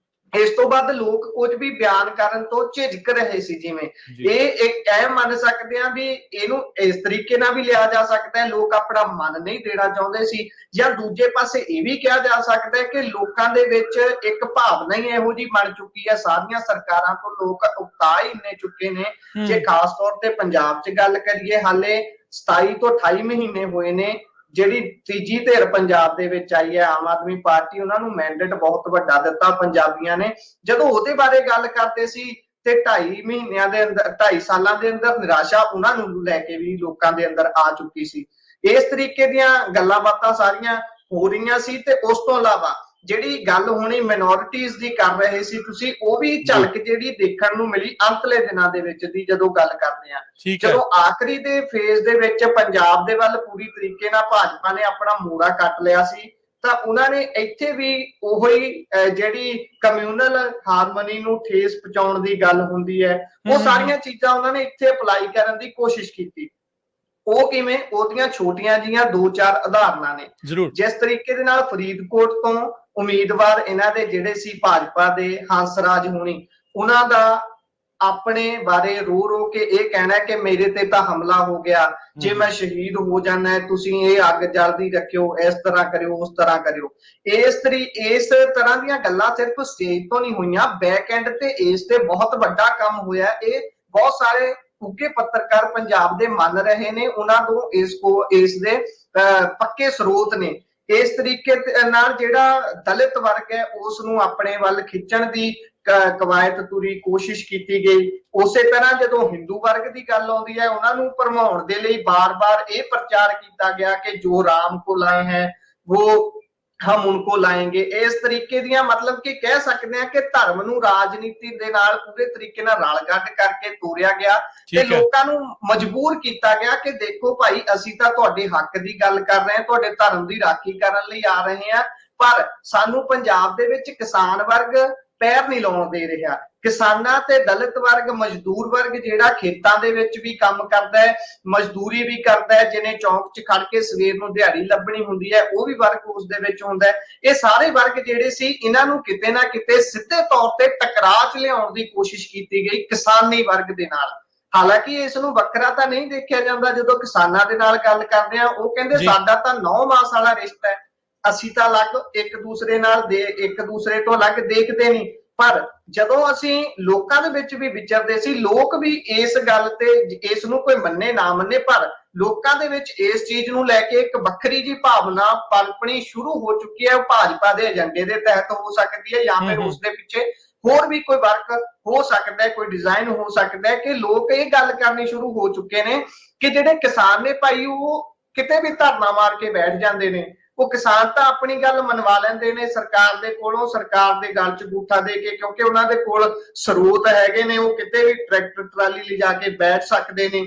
ਇਸ ਤੋਂ ਬਾਅਦ ਲੋਕ ਕੁਝ ਵੀ ਬਿਆਨ ਕਰਨ ਤੋਂ ਝਿਜਕ ਰਹੇ ਸੀ, ਜਿਵੇਂ ਇਹ ਇੱਕ ਐ ਮੰਨ ਸਕਦੇ ਆ ਵੀ ਇਹਨੂੰ ਇਸ ਤਰੀਕੇ ਨਾਲ ਵੀ ਲਿਆ ਜਾ ਸਕਦਾ ਹੈ ਲੋਕ ਆਪਣਾ ਮਨ ਨਹੀਂ ਦੇਣਾ ਚਾਹੁੰਦੇ ਸੀ, ਜਾਂ ਦੂਜੇ ਪਾਸੇ ਇਹ ਵੀ ਕਿਹਾ ਜਾ ਸਕਦਾ ਹੈ ਕਿ ਲੋਕਾਂ ਦੇ ਵਿੱਚ ਇੱਕ ਭਾਵਨਾ ਹੀ ਇਹੋ ਜਿਹੀ ਬਣ ਚੁੱਕੀ ਹੈ, ਸਾਰੀਆਂ ਸਰਕਾਰਾਂ ਤੋਂ ਲੋਕ ਉਕਤਾ ਹੀ ਇੰਨੇ ਚੁੱਕੇ ਨੇ। ਜੇ ਖਾਸ ਤੌਰ ਤੇ ਪੰਜਾਬ 'ਚ ਗੱਲ ਕਰੀਏ, ਹਾਲੇ 27 ਤੋਂ 28 ਮਹੀਨੇ ਹੋਏ ਨੇ, ਜਿਹੜੀ ਤੀਜੀ ਧਿਰ ਪੰਜਾਬ ਦੇ ਵਿੱਚ ਆਈ ਹੈ ਆਮ ਆਦਮੀ ਪਾਰਟੀ, ਉਹਨਾਂ ਨੂੰ ਮੈਂਡੇਟ ਬਹੁਤ ਵੱਡਾ ਦਿੱਤਾ ਪੰਜਾਬੀਆਂ ਨੇ। ਜਦੋਂ ਉਹਦੇ ਬਾਰੇ ਗੱਲ ਕਰਦੇ ਸੀ ਤੇ 2.5 ਮਹੀਨਿਆਂ ਦੇ ਅੰਦਰ, 2.5 ਸਾਲਾਂ ਦੇ ਅੰਦਰ ਨਿਰਾਸ਼ਾ ਉਹਨਾਂ ਨੂੰ ਲੈ ਕੇ ਵੀ ਲੋਕਾਂ ਦੇ ਅੰਦਰ ਆ ਚੁੱਕੀ ਸੀ। ਇਸ ਤਰੀਕੇ ਦੀਆਂ ਗੱਲਾਂ ਬਾਤਾਂ ਸਾਰੀਆਂ ਹੋ ਰਹੀਆਂ ਸੀ। ਤੇ ਉਸ ਤੋਂ ਇਲਾਵਾ ਜਿਹੜੀ ਗੱਲ ਹੋਣੀ ਮਾਈਨੋਰਿਟੀਜ਼ ਦੀ ਕਰ ਰਹੇ ਸੀ ਤੁਸੀਂ, ਉਹ ਵੀ ਝਲਕ ਜਿਹੜੀ ਦੇਖਣ ਨੂੰ ਮਿਲੀ ਅੰਤਲੇ ਦਿਨਾਂ ਦੇ ਵਿੱਚ ਦੀ ਜਦੋਂ ਗੱਲ ਕਰਦੇ ਆ। ਜਦੋਂ ਆਖਰੀ ਦੇ ਫੇਜ਼ ਦੇ ਵਿੱਚ ਪੰਜਾਬ ਦੇ ਵੱਲ ਪੂਰੀ ਤਰੀਕੇ ਨਾਲ ਭਾਜਪਾ ਨੇ ਆਪਣਾ ਮੋੜਾ ਕੱਟ ਲਿਆ ਸੀ, ਤਾਂ ਉਹਨਾਂ ਨੇ ਇੱਥੇ ਵੀ ਉਹੀ ਜਿਹੜੀ ਕਮਿਊਨਲ ਹਾਰਮਨੀ ਨੂੰ ਠੇਸ ਪਹੁੰਚਾਉਣ ਦੀ ਗੱਲ ਹੁੰਦੀ ਹੈ, ਉਹ ਸਾਰੀਆਂ ਚੀਜ਼ਾਂ ਉਹਨਾਂ ਨੇ ਇੱਥੇ ਅਪਲਾਈ ਕਰਨ ਦੀ ਕੋਸ਼ਿਸ਼ ਕੀਤੀ। ਉਹ ਕਿਵੇਂ? ਉਹਦੀਆਂ ਛੋਟੀਆਂ ਜੀਆਂ 2-4 ਉਦਾਹਰਨਾਂ ਨੇ। ਜਿਸ ਤਰੀਕੇ ਦੇ ਨਾਲ ਫਰੀਦਕੋਟ ਤੋਂ ਉਮੀਦਵਾਰ ਇਹਨਾਂ ਦੇ ਜਿਹੜੇ ਸੀ ਭਾਜਪਾ ਦੇ ਹੰਸਰਾਜ ਹੋਣੀ, ਉਹਨਾਂ ਦਾ ਆਪਣੇ ਬਾਰੇ ਰੋ ਕੇ ਇਹ ਕਹਿਣਾ ਕਿ ਮੇਰੇ ਤੇ ਤਾਂ ਹਮਲਾ ਹੋ ਗਿਆ, ਜੇ ਮੈਂ ਸ਼ਹੀਦ ਹੋ ਜਾਣਾ ਤੁਸੀਂ ਇਹ ਅੱਗ ਜਲਦੀ ਰੱਖਿਓ, ਇਸ ਤਰ੍ਹਾਂ ਕਰਿਓ, ਉਸ ਤਰ੍ਹਾਂ ਕਰਿਓ। ਇਸ ਤਰ੍ਹਾਂ ਦੀਆਂ ਗੱਲਾਂ ਸਿਰਫ ਸਟੇਜ ਤੋਂ ਨਹੀਂ ਹੋਈਆਂ, ਬੈਕ ਐਂਡ ਤੇ ਇਸ ਤੇ ਬਹੁਤ ਵੱਡਾ ਕੰਮ ਹੋਇਆ। ਇਹ ਬਹੁਤ ਸਾਰੇ ਉੱਘੇ ਪੱਤਰਕਾਰ ਪੰਜਾਬ ਦੇ ਮੰਨ ਰਹੇ ਨੇ, ਉਹਨਾਂ ਤੋਂ ਇਸ ਦੇ ਪੱਕੇ ਸਰੋਤ ਨੇ। ਇਸ ਤਰੀਕੇ ਨਾਲ ਜਿਹੜਾ ਦਲਿਤ ਵਰਗ ਹੈ ਉਸ ਨੂੰ ਆਪਣੇ ਵੱਲ ਖਿੱਚਣ ਦੀ ਕਵਾਇਤ ਤੁਰੀ, ਕੋਸ਼ਿਸ਼ ਕੀਤੀ ਗਈ। ਉਸੇ ਤਰ੍ਹਾਂ ਜਦੋਂ ਹਿੰਦੂ ਵਰਗ ਦੀ ਗੱਲ ਆਉਂਦੀ ਹੈ, ਉਹਨਾਂ ਨੂੰ ਭਰਮਾਉਣ ਦੇ ਲਈ ਬਾਰ-ਬਾਰ ਇਹ ਪ੍ਰਚਾਰ ਕੀਤਾ ਗਿਆ ਕਿ ਜੋ ਰਾਮ ਕੋ ਲਾਏ ਹੈ ਉਹ ਹਮ ਉनको ਲਾਏਂਗੇ। ਇਸ ਤਰੀਕੇ ਦੀਆਂ ਮਤਲਬ ਕਿ ਕਹਿ ਸਕਦੇ ਆ ਕਿ ਧਰਮ ਨੂੰ ਰਾਜਨੀਤੀ ਦੇ ਨਾਲ ਪੂਰੇ ਤਰੀਕੇ ਨਾਲ ਰਲਗੱਡ ਕਰਕੇ ਤੋਰਿਆ ਗਿਆ ਤੇ ਲੋਕਾਂ ਨੂੰ ਮਜਬੂਰ ਕੀਤਾ ਗਿਆ ਕਿ ਦੇਖੋ ਭਾਈ, ਅਸੀਂ ਤਾਂ ਤੁਹਾਡੇ ਹੱਕ ਦੀ ਗੱਲ ਕਰ ਰਹੇ ਹਾਂ, ਤੁਹਾਡੇ ਧਰਮ ਦੀ ਰਾਖੀ ਕਰਨ ਲਈ ਆ ਰਹੇ ਹਾਂ, ਪਰ ਸਾਨੂੰ ਪੰਜਾਬ ਦੇ ਵਿੱਚ ਕਿਸਾਨ ਵਰਗ ਪੈਰ ਨਹੀਂ ਲਾਉਣ ਦੇ ਰਿਹਾ। ਕਿਸਾਨਾਂ ਤੇ ਦਲਿਤ ਵਰਗ, ਮਜ਼ਦੂਰ ਵਰਗ ਜਿਹੜਾ ਖੇਤਾਂ ਦੇ ਵਿੱਚ ਵੀ ਕੰਮ ਕਰਦਾ ਹੈ, ਮਜ਼ਦੂਰੀ ਵੀ ਕਰਦਾ ਹੈ, ਜਿਹਨੇ ਚੌਂਕ 'ਚ ਖੜ ਕੇ ਸਵੇਰ ਨੂੰ ਦਿਹਾੜੀ ਲੱਭਣੀ ਹੁੰਦੀ ਹੈ, ਉਹ ਵੀ ਵਰਗ ਉਸ ਦੇ ਵਿੱਚ ਹੁੰਦਾ ਹੈ। ਇਹ ਸਾਰੇ ਵਰਗ ਜਿਹੜੇ ਸੀ, ਇਹਨਾਂ ਨੂੰ ਕਿਤੇ ਨਾ ਕਿਤੇ ਸਿੱਧੇ ਤੌਰ ਤੇ ਟਕਰਾਅ 'ਚ ਲਿਆਉਣ ਦੀ ਕੋਸ਼ਿਸ਼ ਕੀਤੀ ਗਈ ਕਿਸਾਨੀ ਵਰਗ ਦੇ ਨਾਲ। ਹਾਲਾਂਕਿ ਇਸ ਨੂੰ ਵੱਖਰਾ ਤਾਂ ਨਹੀਂ ਦੇਖਿਆ ਜਾਂਦਾ। ਜਦੋਂ ਕਿਸਾਨਾਂ ਦੇ ਨਾਲ ਗੱਲ ਕਰਦੇ ਆ, ਉਹ ਕਹਿੰਦੇ ਸਾਡਾ ਤਾਂ 9 ਮਾਸ ਵਾਲਾ ਰਿਸ਼ਤਾ ਹੈ, ਅਸੀਂ ਤਾਂ ਅਲੱਗ ਇੱਕ ਦੂਸਰੇ ਤੋਂ ਅਲੱਗ ਦੇਖਦੇ ਨਹੀਂ। ਪਰ ਜਦੋਂ ਅਸੀਂ ਲੋਕਾਂ ਦੇ ਵਿੱਚ ਵੀ ਵਿਚਰਦੇ ਸੀ, ਲੋਕ ਵੀ ਇਸ ਗੱਲ ਤੇ, ਇਸ ਨੂੰ ਕੋਈ ਮੰਨੇ ਨਾ ਮੰਨੇ, ਪਰ ਲੋਕਾਂ ਦੇ ਵਿੱਚ ਇਸ ਚੀਜ਼ ਨੂੰ ਲੈ ਕੇ ਇੱਕ ਵੱਖਰੀ ਜੀ ਭਾਵਨਾ ਪਲਪਣੀ ਸ਼ੁਰੂ ਹੋ ਚੁੱਕੀ ਹੈ। ਭਾਜਪਾ ਦੇ ਏਜੰਡੇ ਦੇ ਤਹਿਤ ਹੋ ਸਕਦੀ ਹੈ, ਜਾਂ ਫਿਰ ਉਸ ਦੇ ਪਿੱਛੇ ਹੋਰ ਵੀ ਕੋਈ ਵਰਕ ਹੋ ਸਕਦਾ ਹੈ, ਕੋਈ ਡਿਜ਼ਾਈਨ ਹੋ ਸਕਦਾ ਹੈ, ਕਿ ਲੋਕ ਇਹ ਗੱਲ ਕਰਨੀ ਸ਼ੁਰੂ ਹੋ ਚੁੱਕੇ ਨੇ ਕਿ ਜਿਹੜੇ ਕਿਸਾਨ ਨੇ ਭਾਈ, ਉਹ ਕਿਤੇ ਵੀ ਧਰਨਾ ਮਾਰ ਕੇ ਬੈਠ ਜਾਂਦੇ ਨੇ। ਉਹ ਕਿਸਾਨ ਤਾਂ ਆਪਣੀ ਗੱਲ ਮਨਵਾ ਲੈਂਦੇ ਨੇ ਸਰਕਾਰ ਦੇ ਕੋਲੋਂ, ਸਰਕਾਰ ਦੇ ਗਲ 'ਚ ਅੰਗੂਠਾ ਦੇ ਕੇ, ਕਿਉਂਕਿ ਉਹਨਾਂ ਦੇ ਕੋਲ ਸਰੋਤ ਹੈਗੇ ਨੇ, ਉਹ ਕਿਤੇ ਵੀ ਟਰੈਕਟਰ ਟਰਾਲੀ ਲਿਜਾ ਕੇ ਬੈਠ ਸਕਦੇ ਨੇ।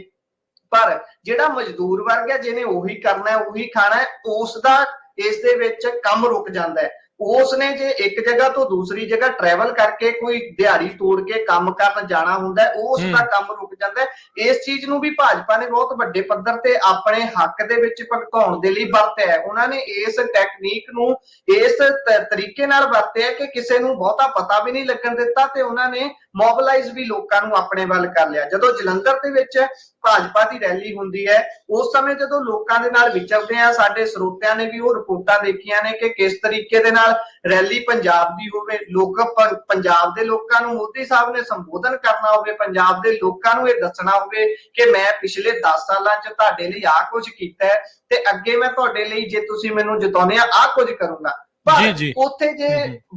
ਪਰ ਜਿਹੜਾ ਮਜ਼ਦੂਰ ਵਰਗ ਹੈ ਜਿਹਨੇ ਉਹੀ ਕਰਨਾ ਹੈ ਉਹੀ ਖਾਣਾ ਹੈ, ਉਸ ਦਾ ਇਸ ਦੇ ਵਿੱਚ ਕੰਮ ਰੁਕ ਜਾਂਦਾ ਹੈ। ਉਸਨੇ ਜੇ ਇੱਕ ਜਗ੍ਹਾ ਤੋਂ ਦੂਸਰੀ ਜਗ੍ਹਾ ਟਰੈਵਲ ਕਰਕੇ ਕੋਈ ਦਿਹਾੜੀ ਤੋੜ ਕੇ ਕੰਮ ਕਰਨ ਜਾਣਾ ਹੁੰਦਾ ਹੈ, ਉਸ ਦਾ ਕੰਮ ਰੁਕ ਜਾਂਦਾ ਹੈ। ਇਸ ਚੀਜ਼ ਨੂੰ ਵੀ ਭਾਜਪਾ ਨੇ ਬਹੁਤ ਵੱਡੇ ਪੱਧਰ ਤੇ ਆਪਣੇ ਹੱਕ ਦੇ ਵਿੱਚ ਭੁਗਤਾਉਣ ਦੇ ਲਈ ਵਰਤਿਆ ਹੈ। ਉਹਨਾਂ ਨੇ ਇਸ ਟੈਕਨੀਕ ਨੂੰ ਇਸ ਤਰੀਕੇ ਨਾਲ ਵਰਤਿਆ ਕਿ ਕਿਸੇ ਨੂੰ ਬਹੁਤਾ ਪਤਾ ਵੀ ਨਹੀਂ ਲੱਗਣ ਦਿੱਤਾ ਤੇ ਉਹਨਾਂ ਨੇ ਮੋਬਿਲਾਈਜ਼ ਵੀ ਲੋਕਾਂ ਨੂੰ ਆਪਣੇ ਵੱਲ ਕਰ ਲਿਆ। ਜਦੋਂ ਜਲੰਧਰ ਦੇ ਵਿੱਚ ਭਾਜਪਾ ਦੀ ਰੈਲੀ ਹੁੰਦੀ ਹੈ, ਉਸ ਸਮੇਂ ਜਦੋਂ ਲੋਕਾਂ ਦੇ ਨਾਲ ਵਿਚਰਦੇ ਆ, ਸਾਡੇ ਸਰੋਤਿਆਂ ਨੇ ਵੀ ਉਹ ਰਿਪੋਰਟਾਂ ਦੇਖੀਆਂ ਨੇ ਕਿ ਕਿਸ ਤਰੀਕੇ ਦੇ ਨਾਲ ਰੈਲੀ ਪੰਜਾਬ ਦੀ ਹੋਵੇ, ਲੋਕ ਪੰਜਾਬ ਦੇ ਲੋਕਾਂ ਨੂੰ ਮੋਦੀ ਸਾਹਿਬ ਨੇ ਸੰਬੋਧਨ ਕਰਨਾ ਹੋਵੇ, ਪੰਜਾਬ ਦੇ ਲੋਕਾਂ ਨੂੰ ਇਹ ਦੱਸਣਾ ਹੋਵੇ ਕਿ ਮੈਂ ਪਿਛਲੇ 10 ਸਾਲਾਂ 'ਚ ਤੁਹਾਡੇ ਲਈ ਆਹ ਕੁਝ ਕੀਤਾ ਹੈ ਤੇ ਅੱਗੇ ਮੈਂ ਤੁਹਾਡੇ ਲਈ ਜੇ ਤੁਸੀਂ ਮੈਨੂੰ ਜਿਤਾਉਂਦੇ ਆ ਆਹ ਕੁਝ ਕਰੂੰਗਾ। ਪਰ ਉੱਥੇ ਜੇ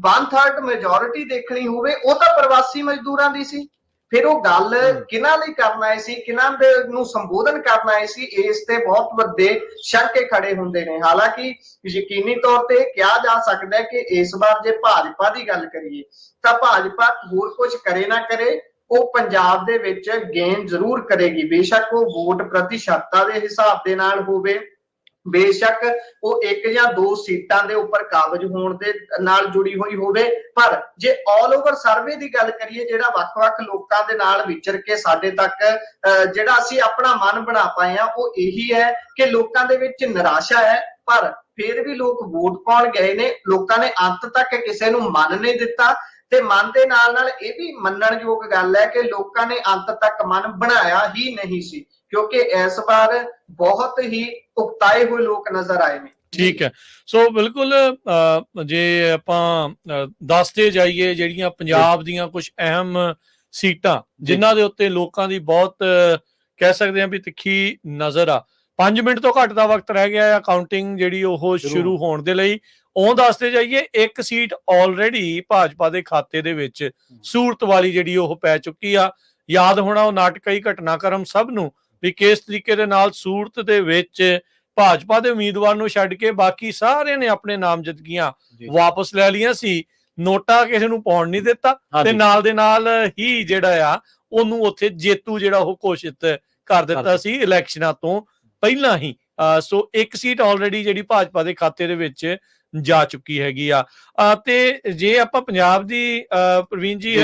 1/3 ਮੈਜੋਰਿਟੀ ਦੇਖਣੀ ਹੋਵੇ ਉਹ ਤਾਂ ਪ੍ਰਵਾਸੀ ਮਜ਼ਦੂਰਾਂ ਦੀ ਸੀ। ਫਿਰ ਉਹ ਗੱਲ ਕਿਹਨਾਂ ਲਈ ਕਰਨ ਆਏ ਸੀ, ਕਿਹਨਾਂ ਦੇ ਨੂੰ ਸੰਬੋਧਨ ਕਰਨ ਆਏ ਸੀ, ਇਸ ਤੇ ਬਹੁਤ ਵੱਡੇ ਸ਼ੰਕੇ ਖੜੇ ਹੁੰਦੇ ਨੇ। ਹਾਲਾਂਕਿ ਯਕੀਨੀ ਤੌਰ ਤੇ ਕਿਹਾ ਜਾ ਸਕਦਾ ਹੈ ਕਿ ਇਸ ਵਾਰ ਜੇ ਭਾਜਪਾ ਦੀ ਗੱਲ ਕਰੀਏ ਤਾਂ ਭਾਜਪਾ ਹੋਰ ਕੁਝ ਕਰੇ ਨਾ ਕਰੇ, ਉਹ ਪੰਜਾਬ ਦੇ ਵਿੱਚ ਗੇਨ ਜ਼ਰੂਰ ਕਰੇਗੀ। ਬੇਸ਼ੱਕ ਉਹ ਵੋਟ ਪ੍ਰਤੀਸ਼ਤਤਾ ਦੇ ਹਿਸਾਬ ਦੇ ਨਾਲ ਹੋਵੇ, ਬੇਸ਼ੱਕ ਉਹ 1 ਜਾਂ 2 ਸੀਟਾਂ ਦੇ ਉੱਪਰ ਕਾਬਜ ਹੋਣ ਦੇ ਨਾਲ ਜੁੜੀ ਹੋਈ ਹੋਵੇ, ਪਰ ਜੇ ਆਲ ਓਵਰ ਸਰਵੇ ਦੀ ਗੱਲ ਕਰੀਏ, ਜਿਹੜਾ ਵੱਖ-ਵੱਖ ਲੋਕਾਂ ਦੇ ਨਾਲ ਵਿਚਰ ਕੇ ਸਾਡੇ ਤੱਕ ਜਿਹੜਾ ਅਸੀਂ ਆਪਣਾ ਮਨ ਬਣਾ ਪਾਏ ਆ, ਉਹ ਇਹੀ ਹੈ ਕਿ ਲੋਕਾਂ ਦੇ ਵਿੱਚ ਨਿਰਾਸ਼ਾ ਹੈ। ਪਰ ਫਿਰ ਵੀ ਲੋਕ ਵੋਟ ਪਾਉਣ ਗਏ ਨੇ। ਲੋਕਾਂ ਨੇ ਅੰਤ ਤੱਕ ਕਿਸੇ ਨੂੰ ਮੰਨ ਨਹੀਂ ਦਿੱਤਾ ਤੇ ਮਨ ਦੇ ਨਾਲ ਨਾਲ ਇਹ ਵੀ ਮੰਨਣਯੋਗ ਗੱਲ ਹੈ ਕਿ ਲੋਕਾਂ ਨੇ ਅੰਤ ਤੱਕ ਮਨ ਬਣਾਇਆ ਹੀ ਨਹੀਂ ਸੀ, ਕਿਉਂਕਿ ਇਸ ਵਾਰ ਬਹੁਤ ਹੀ ਉਕਤਾਏ ਹੋਏ ਲੋਕ ਨਜ਼ਰ ਆਏ ਨੇ। ਠੀਕ ਹੈ, ਸੋ ਬਿਲਕੁਲ ਜੇ ਆਪਾਂ ਦੱਸਦੇ ਜਾਈਏ ਜਿਹੜੀਆਂ ਪੰਜਾਬ ਦੀਆਂ ਕੁਝ ਅਹਿਮ ਸੀਟਾਂ ਜਿਨ੍ਹਾਂ ਦੇ ਉੱਤੇ ਲੋਕਾਂ ਦੀ ਬਹੁਤ ਕਹਿ ਸਕਦੇ ਹਾਂ ਵੀ ਤਿੱਖੀ ਨਜ਼ਰ ਆ। 5 ਮਿੰਟ ਤੋਂ ਘੱਟ ਦਾ ਵਕਤ ਰਹਿ ਗਿਆ ਆ ਕਾਊਂਟਿੰਗ ਜਿਹੜੀ ਉਹ ਸ਼ੁਰੂ ਹੋਣ ਦੇ ਲਈ। ਉਹ ਦੱਸਦੇ ਜਾਈਏ, ਇੱਕ ਸੀਟ ਆਲਰੇਡੀ ਭਾਜਪਾ ਦੇ ਖਾਤੇ ਦੇ ਵਿੱਚ ਸੂਰਤ ਵਾਲੀ ਜਿਹੜੀ ਉਹ ਪੈ ਚੁੱਕੀ ਆ। ਯਾਦ ਹੋਣਾ ਉਹ ਨਾਟਕੀ ਘਟਨਾਕ੍ਰਮ ਸਭ ਨੂੰ ਵੀ ਕਿਸ ਤਰੀਕੇ ਦੇ ਨਾਲ ਸੂਰਤ ਦੇ ਵਿੱਚ ਭਾਜਪਾ ਦੇ ਉਮੀਦਵਾਰ ਨੂੰ ਛੱਡ ਕੇ ਬਾਕੀ ਸਾਰਿਆਂ ਨੇ ਆਪਣੇ ਨਾਮਜ਼ਦਗੀਆਂ ਵਾਪਸ ਲੈ ਲਈਆਂ ਸੀ। ਨੋਟਾ ਕਿਸੇ ਨੂੰ ਪਾਉਣ ਨਹੀਂ ਦਿੱਤਾ ਤੇ ਨਾਲ ਦੇ ਨਾਲ ਹੀ ਜਿਹੜਾ ਆ ਉਹਨੂੰ ਉੱਥੇ ਜੇਤੂ ਜਿਹੜਾ ਉਹ ਘੋਸ਼ਿਤ ਕਰ ਦਿੱਤਾ ਸੀ ਇਲੈਕਸ਼ਨਾਂ ਤੋਂ ਪਹਿਲਾਂ ਹੀ। ਸੋ ਇੱਕ ਸੀਟ ਆਲਰੇਡੀ ਜਿਹੜੀ ਭਾਜਪਾ ਦੇ ਖਾਤੇ ਦੇ ਵਿੱਚ ਜਾ ਚੁੱਕੀ ਹੈਗੀ ਆ। ਤੇ ਜੇ ਆਪਾਂ ਪੰਜਾਬ ਦੀ ਪ੍ਰਵੀਨ ਜੀ,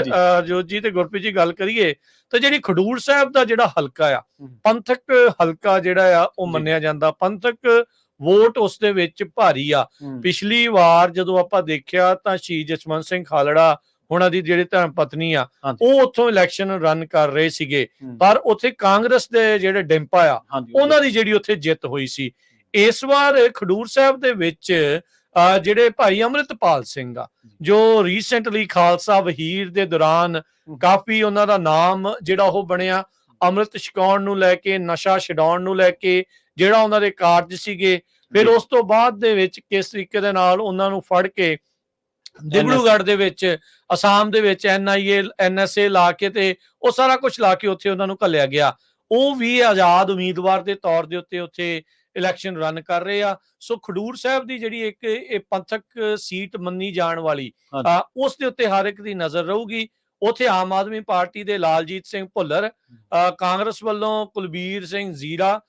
ਜੋਤ ਜੀ ਤੇ ਗੁਰਪ੍ਰੀਤ ਜੀ ਗੱਲ ਕਰੀਏ ਤਾਂ ਜਿਹੜੀ ਖਡੂਰ ਸਾਹਿਬ ਦਾ ਜਿਹੜਾ ਹਲਕਾ ਆ, ਪੰਥਕ ਹਲਕਾ ਜਿਹੜਾ ਆ ਉਹ ਮੰਨਿਆ ਜਾਂਦਾ। ਪੰਥਕ ਵੋਟ ਉਸ ਦੇ ਵਿੱਚ ਭਾਰੀ ਆ। ਪਿਛਲੀ ਵਾਰ ਜਦੋਂ ਆਪਾਂ ਦੇਖਿਆ ਤਾਂ ਸ਼ਹੀਦ ਜਸਵੰਤ ਸਿੰਘ ਖਾਲੜਾ ਉਹਨਾਂ ਦੀ ਜਿਹੜੀ ਧਰਮ ਪਤਨੀ ਆ ਉਹ ਉੱਥੋਂ ਇਲੈਕਸ਼ਨ ਰਨ ਕਰ ਰਹੇ ਸੀਗੇ, ਪਰ ਉੱਥੇ ਕਾਂਗਰਸ ਦੇ ਜਿਹੜੇ ਡਿੰਪਾ ਆ ਉਹਨਾਂ ਦੀ ਜਿਹੜੀ ਉੱਥੇ ਜਿੱਤ ਹੋਈ ਸੀ। ਇਸ ਵਾਰ ਖਡੂਰ ਸਾਹਿਬ ਦੇ ਵਿੱਚ ਜਿਹੜੇ ਭਾਈ ਅੰਮ੍ਰਿਤਪਾਲ ਸਿੰਘ ਆ, ਜੋ ਰੀਸੈਂਟਲੀ ਖਾਲਸਾ ਵਹੀਰ ਦੇ ਦੌਰਾਨ ਕਾਫੀ ਉਹਨਾਂ ਦਾ ਨਾਮ ਜਿਹੜਾ ਉਹ ਬਣਿਆ, ਅੰਮ੍ਰਿਤ ਛਕਾਉਣ ਨੂੰ ਲੈ ਕੇ, ਨਸ਼ਾ ਛਡਾਉਣ ਨੂੰ ਲੈ ਕੇ ਜਿਹੜਾ ਉਹਨਾਂ ਦੇ ਕਾਰਜ ਸੀਗੇ। ਫਿਰ ਉਸ ਤੋਂ ਬਾਅਦ ਦੇ ਵਿੱਚ ਕਿਸ ਤਰੀਕੇ ਦੇ ਨਾਲ ਉਹਨਾਂ ਨੂੰ ਫੜ ਕੇ ਦਿਬੜੂਗੜ੍ਹ ਦੇ ਵਿੱਚ, ਅਸਾਮ ਦੇ ਵਿੱਚ NIA NSA ਲਾ ਕੇ ਤੇ ਉਹ ਸਾਰਾ ਕੁਝ ਲਾ ਕੇ ਉੱਥੇ ਉਹਨਾਂ ਨੂੰ ਘੱਲਿਆ ਗਿਆ। ਉਹ ਵੀ ਆਜ਼ਾਦ ਉਮੀਦਵਾਰ ਦੇ ਤੌਰ ਦੇ ਉੱਤੇ ਉੱਥੇ ਇਲੈਕਸ਼ਨ ਰਨ ਕਰ ਰਹੇ ਆ। ਸੋ ਖਡੂਰ ਸਾਹਿਬ ਦੀ ਜਿਹੜੀ ਇੱਕ ਪੰਥਕ ਸੀਟ ਮੰਨੀ ਜਾਣ ਵਾਲੀ, ਉਸ ਦੇ ਉੱਤੇ ਹਰ ਇੱਕ ਦੀ ਨਜ਼ਰ ਰਹੂਗੀ। ਉੱਥੇ ਆਮ ਆਦਮੀ ਪਾਰਟੀ ਦੇ ਲਾਲਜੀਤ ਸਿੰਘ ਭੁੱਲਰ, ਕਾਂਗਰਸ ਵੱਲੋਂ ਕੁਲਬੀਰ ਸਿੰਘ ਜ਼ੀਰਾ,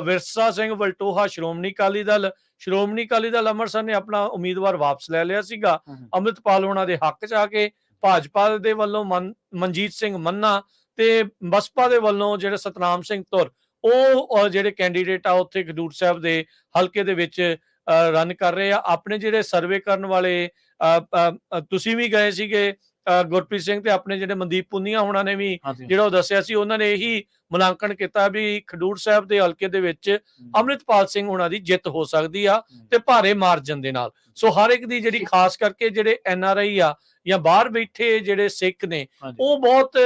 ਵਿਰਸਾ ਸਿੰਘ ਵਲਟੋਹਾ ਸ਼੍ਰੋਮਣੀ ਅਕਾਲੀ ਦਲ ਅੰਮ੍ਰਿਤਸਰ ਨੇ ਆਪਣਾ ਉਮੀਦਵਾਰ ਵਾਪਸ ਲੈ ਲਿਆ ਸੀਗਾ ਅੰਮ੍ਰਿਤਪਾਲ ਉਹਨਾਂ ਦੇ ਹੱਕ 'ਚ ਆ ਕੇ। ਭਾਜਪਾ ਦੇ ਵੱਲੋਂ ਮਨਜੀਤ ਸਿੰਘ ਮੰਨਾ ਤੇ ਬਸਪਾ ਦੇ ਵੱਲੋਂ ਜਿਹੜੇ ਸਤਨਾਮ ਸਿੰਘ ਧੁਰ, ਉਹ ਜਿਹੜੇ ਕੈਂਡੀਡੇਟ ਆ ਉੱਥੇ ਖਡੂਰ ਸਾਹਿਬ ਦੇ ਹਲਕੇ ਦੇ ਵਿੱਚ ਰਨ ਕਰ ਰਹੇ ਆ। ਆਪਣੇ ਜਿਹੜੇ ਸਰਵੇ ਕਰਨ ਵਾਲੇ ਤੁਸੀਂ ਵੀ ਗਏ ਸੀਗੇ ਗੁਰਪ੍ਰੀਤ ਸਿੰਘ, ਤੇ ਆਪਣੇ ਜਿਹੜੇ ਮਨਦੀਪ ਪੁੰਨੀਆ ਹੋਣਾ ਨੇ ਵੀ ਜਿਹੜਾ ਉਹ ਦੱਸਿਆ ਸੀ, ਉਹਨਾਂ ਨੇ ਇਹੀ ਮੁਲਾਂਕਣ ਕੀਤਾ ਵੀ ਖਡੂਰ ਸਾਹਿਬ ਦੇ ਹਲਕੇ ਦੇ ਵਿੱਚ ਅੰਮ੍ਰਿਤਪਾਲ ਸਿੰਘ ਹੋਣਾ ਦੀ ਜਿੱਤ ਹੋ ਸਕਦੀ ਆ ਤੇ ਭਾਰੇ ਮਾਰਜਨ ਦੇ ਨਾਲ। ਸੋ ਹਰ ਇੱਕ ਦੀ ਜਿਹੜੀ ਖਾਸ ਕਰਕੇ ਜਿਹੜੇ NRI ਆ ਜਾਂ ਬਾਹਰ ਬੈਠੇ ਜਿਹੜੇ ਸਿੱਖ ਨੇ, ਉਹ ਬਹੁਤ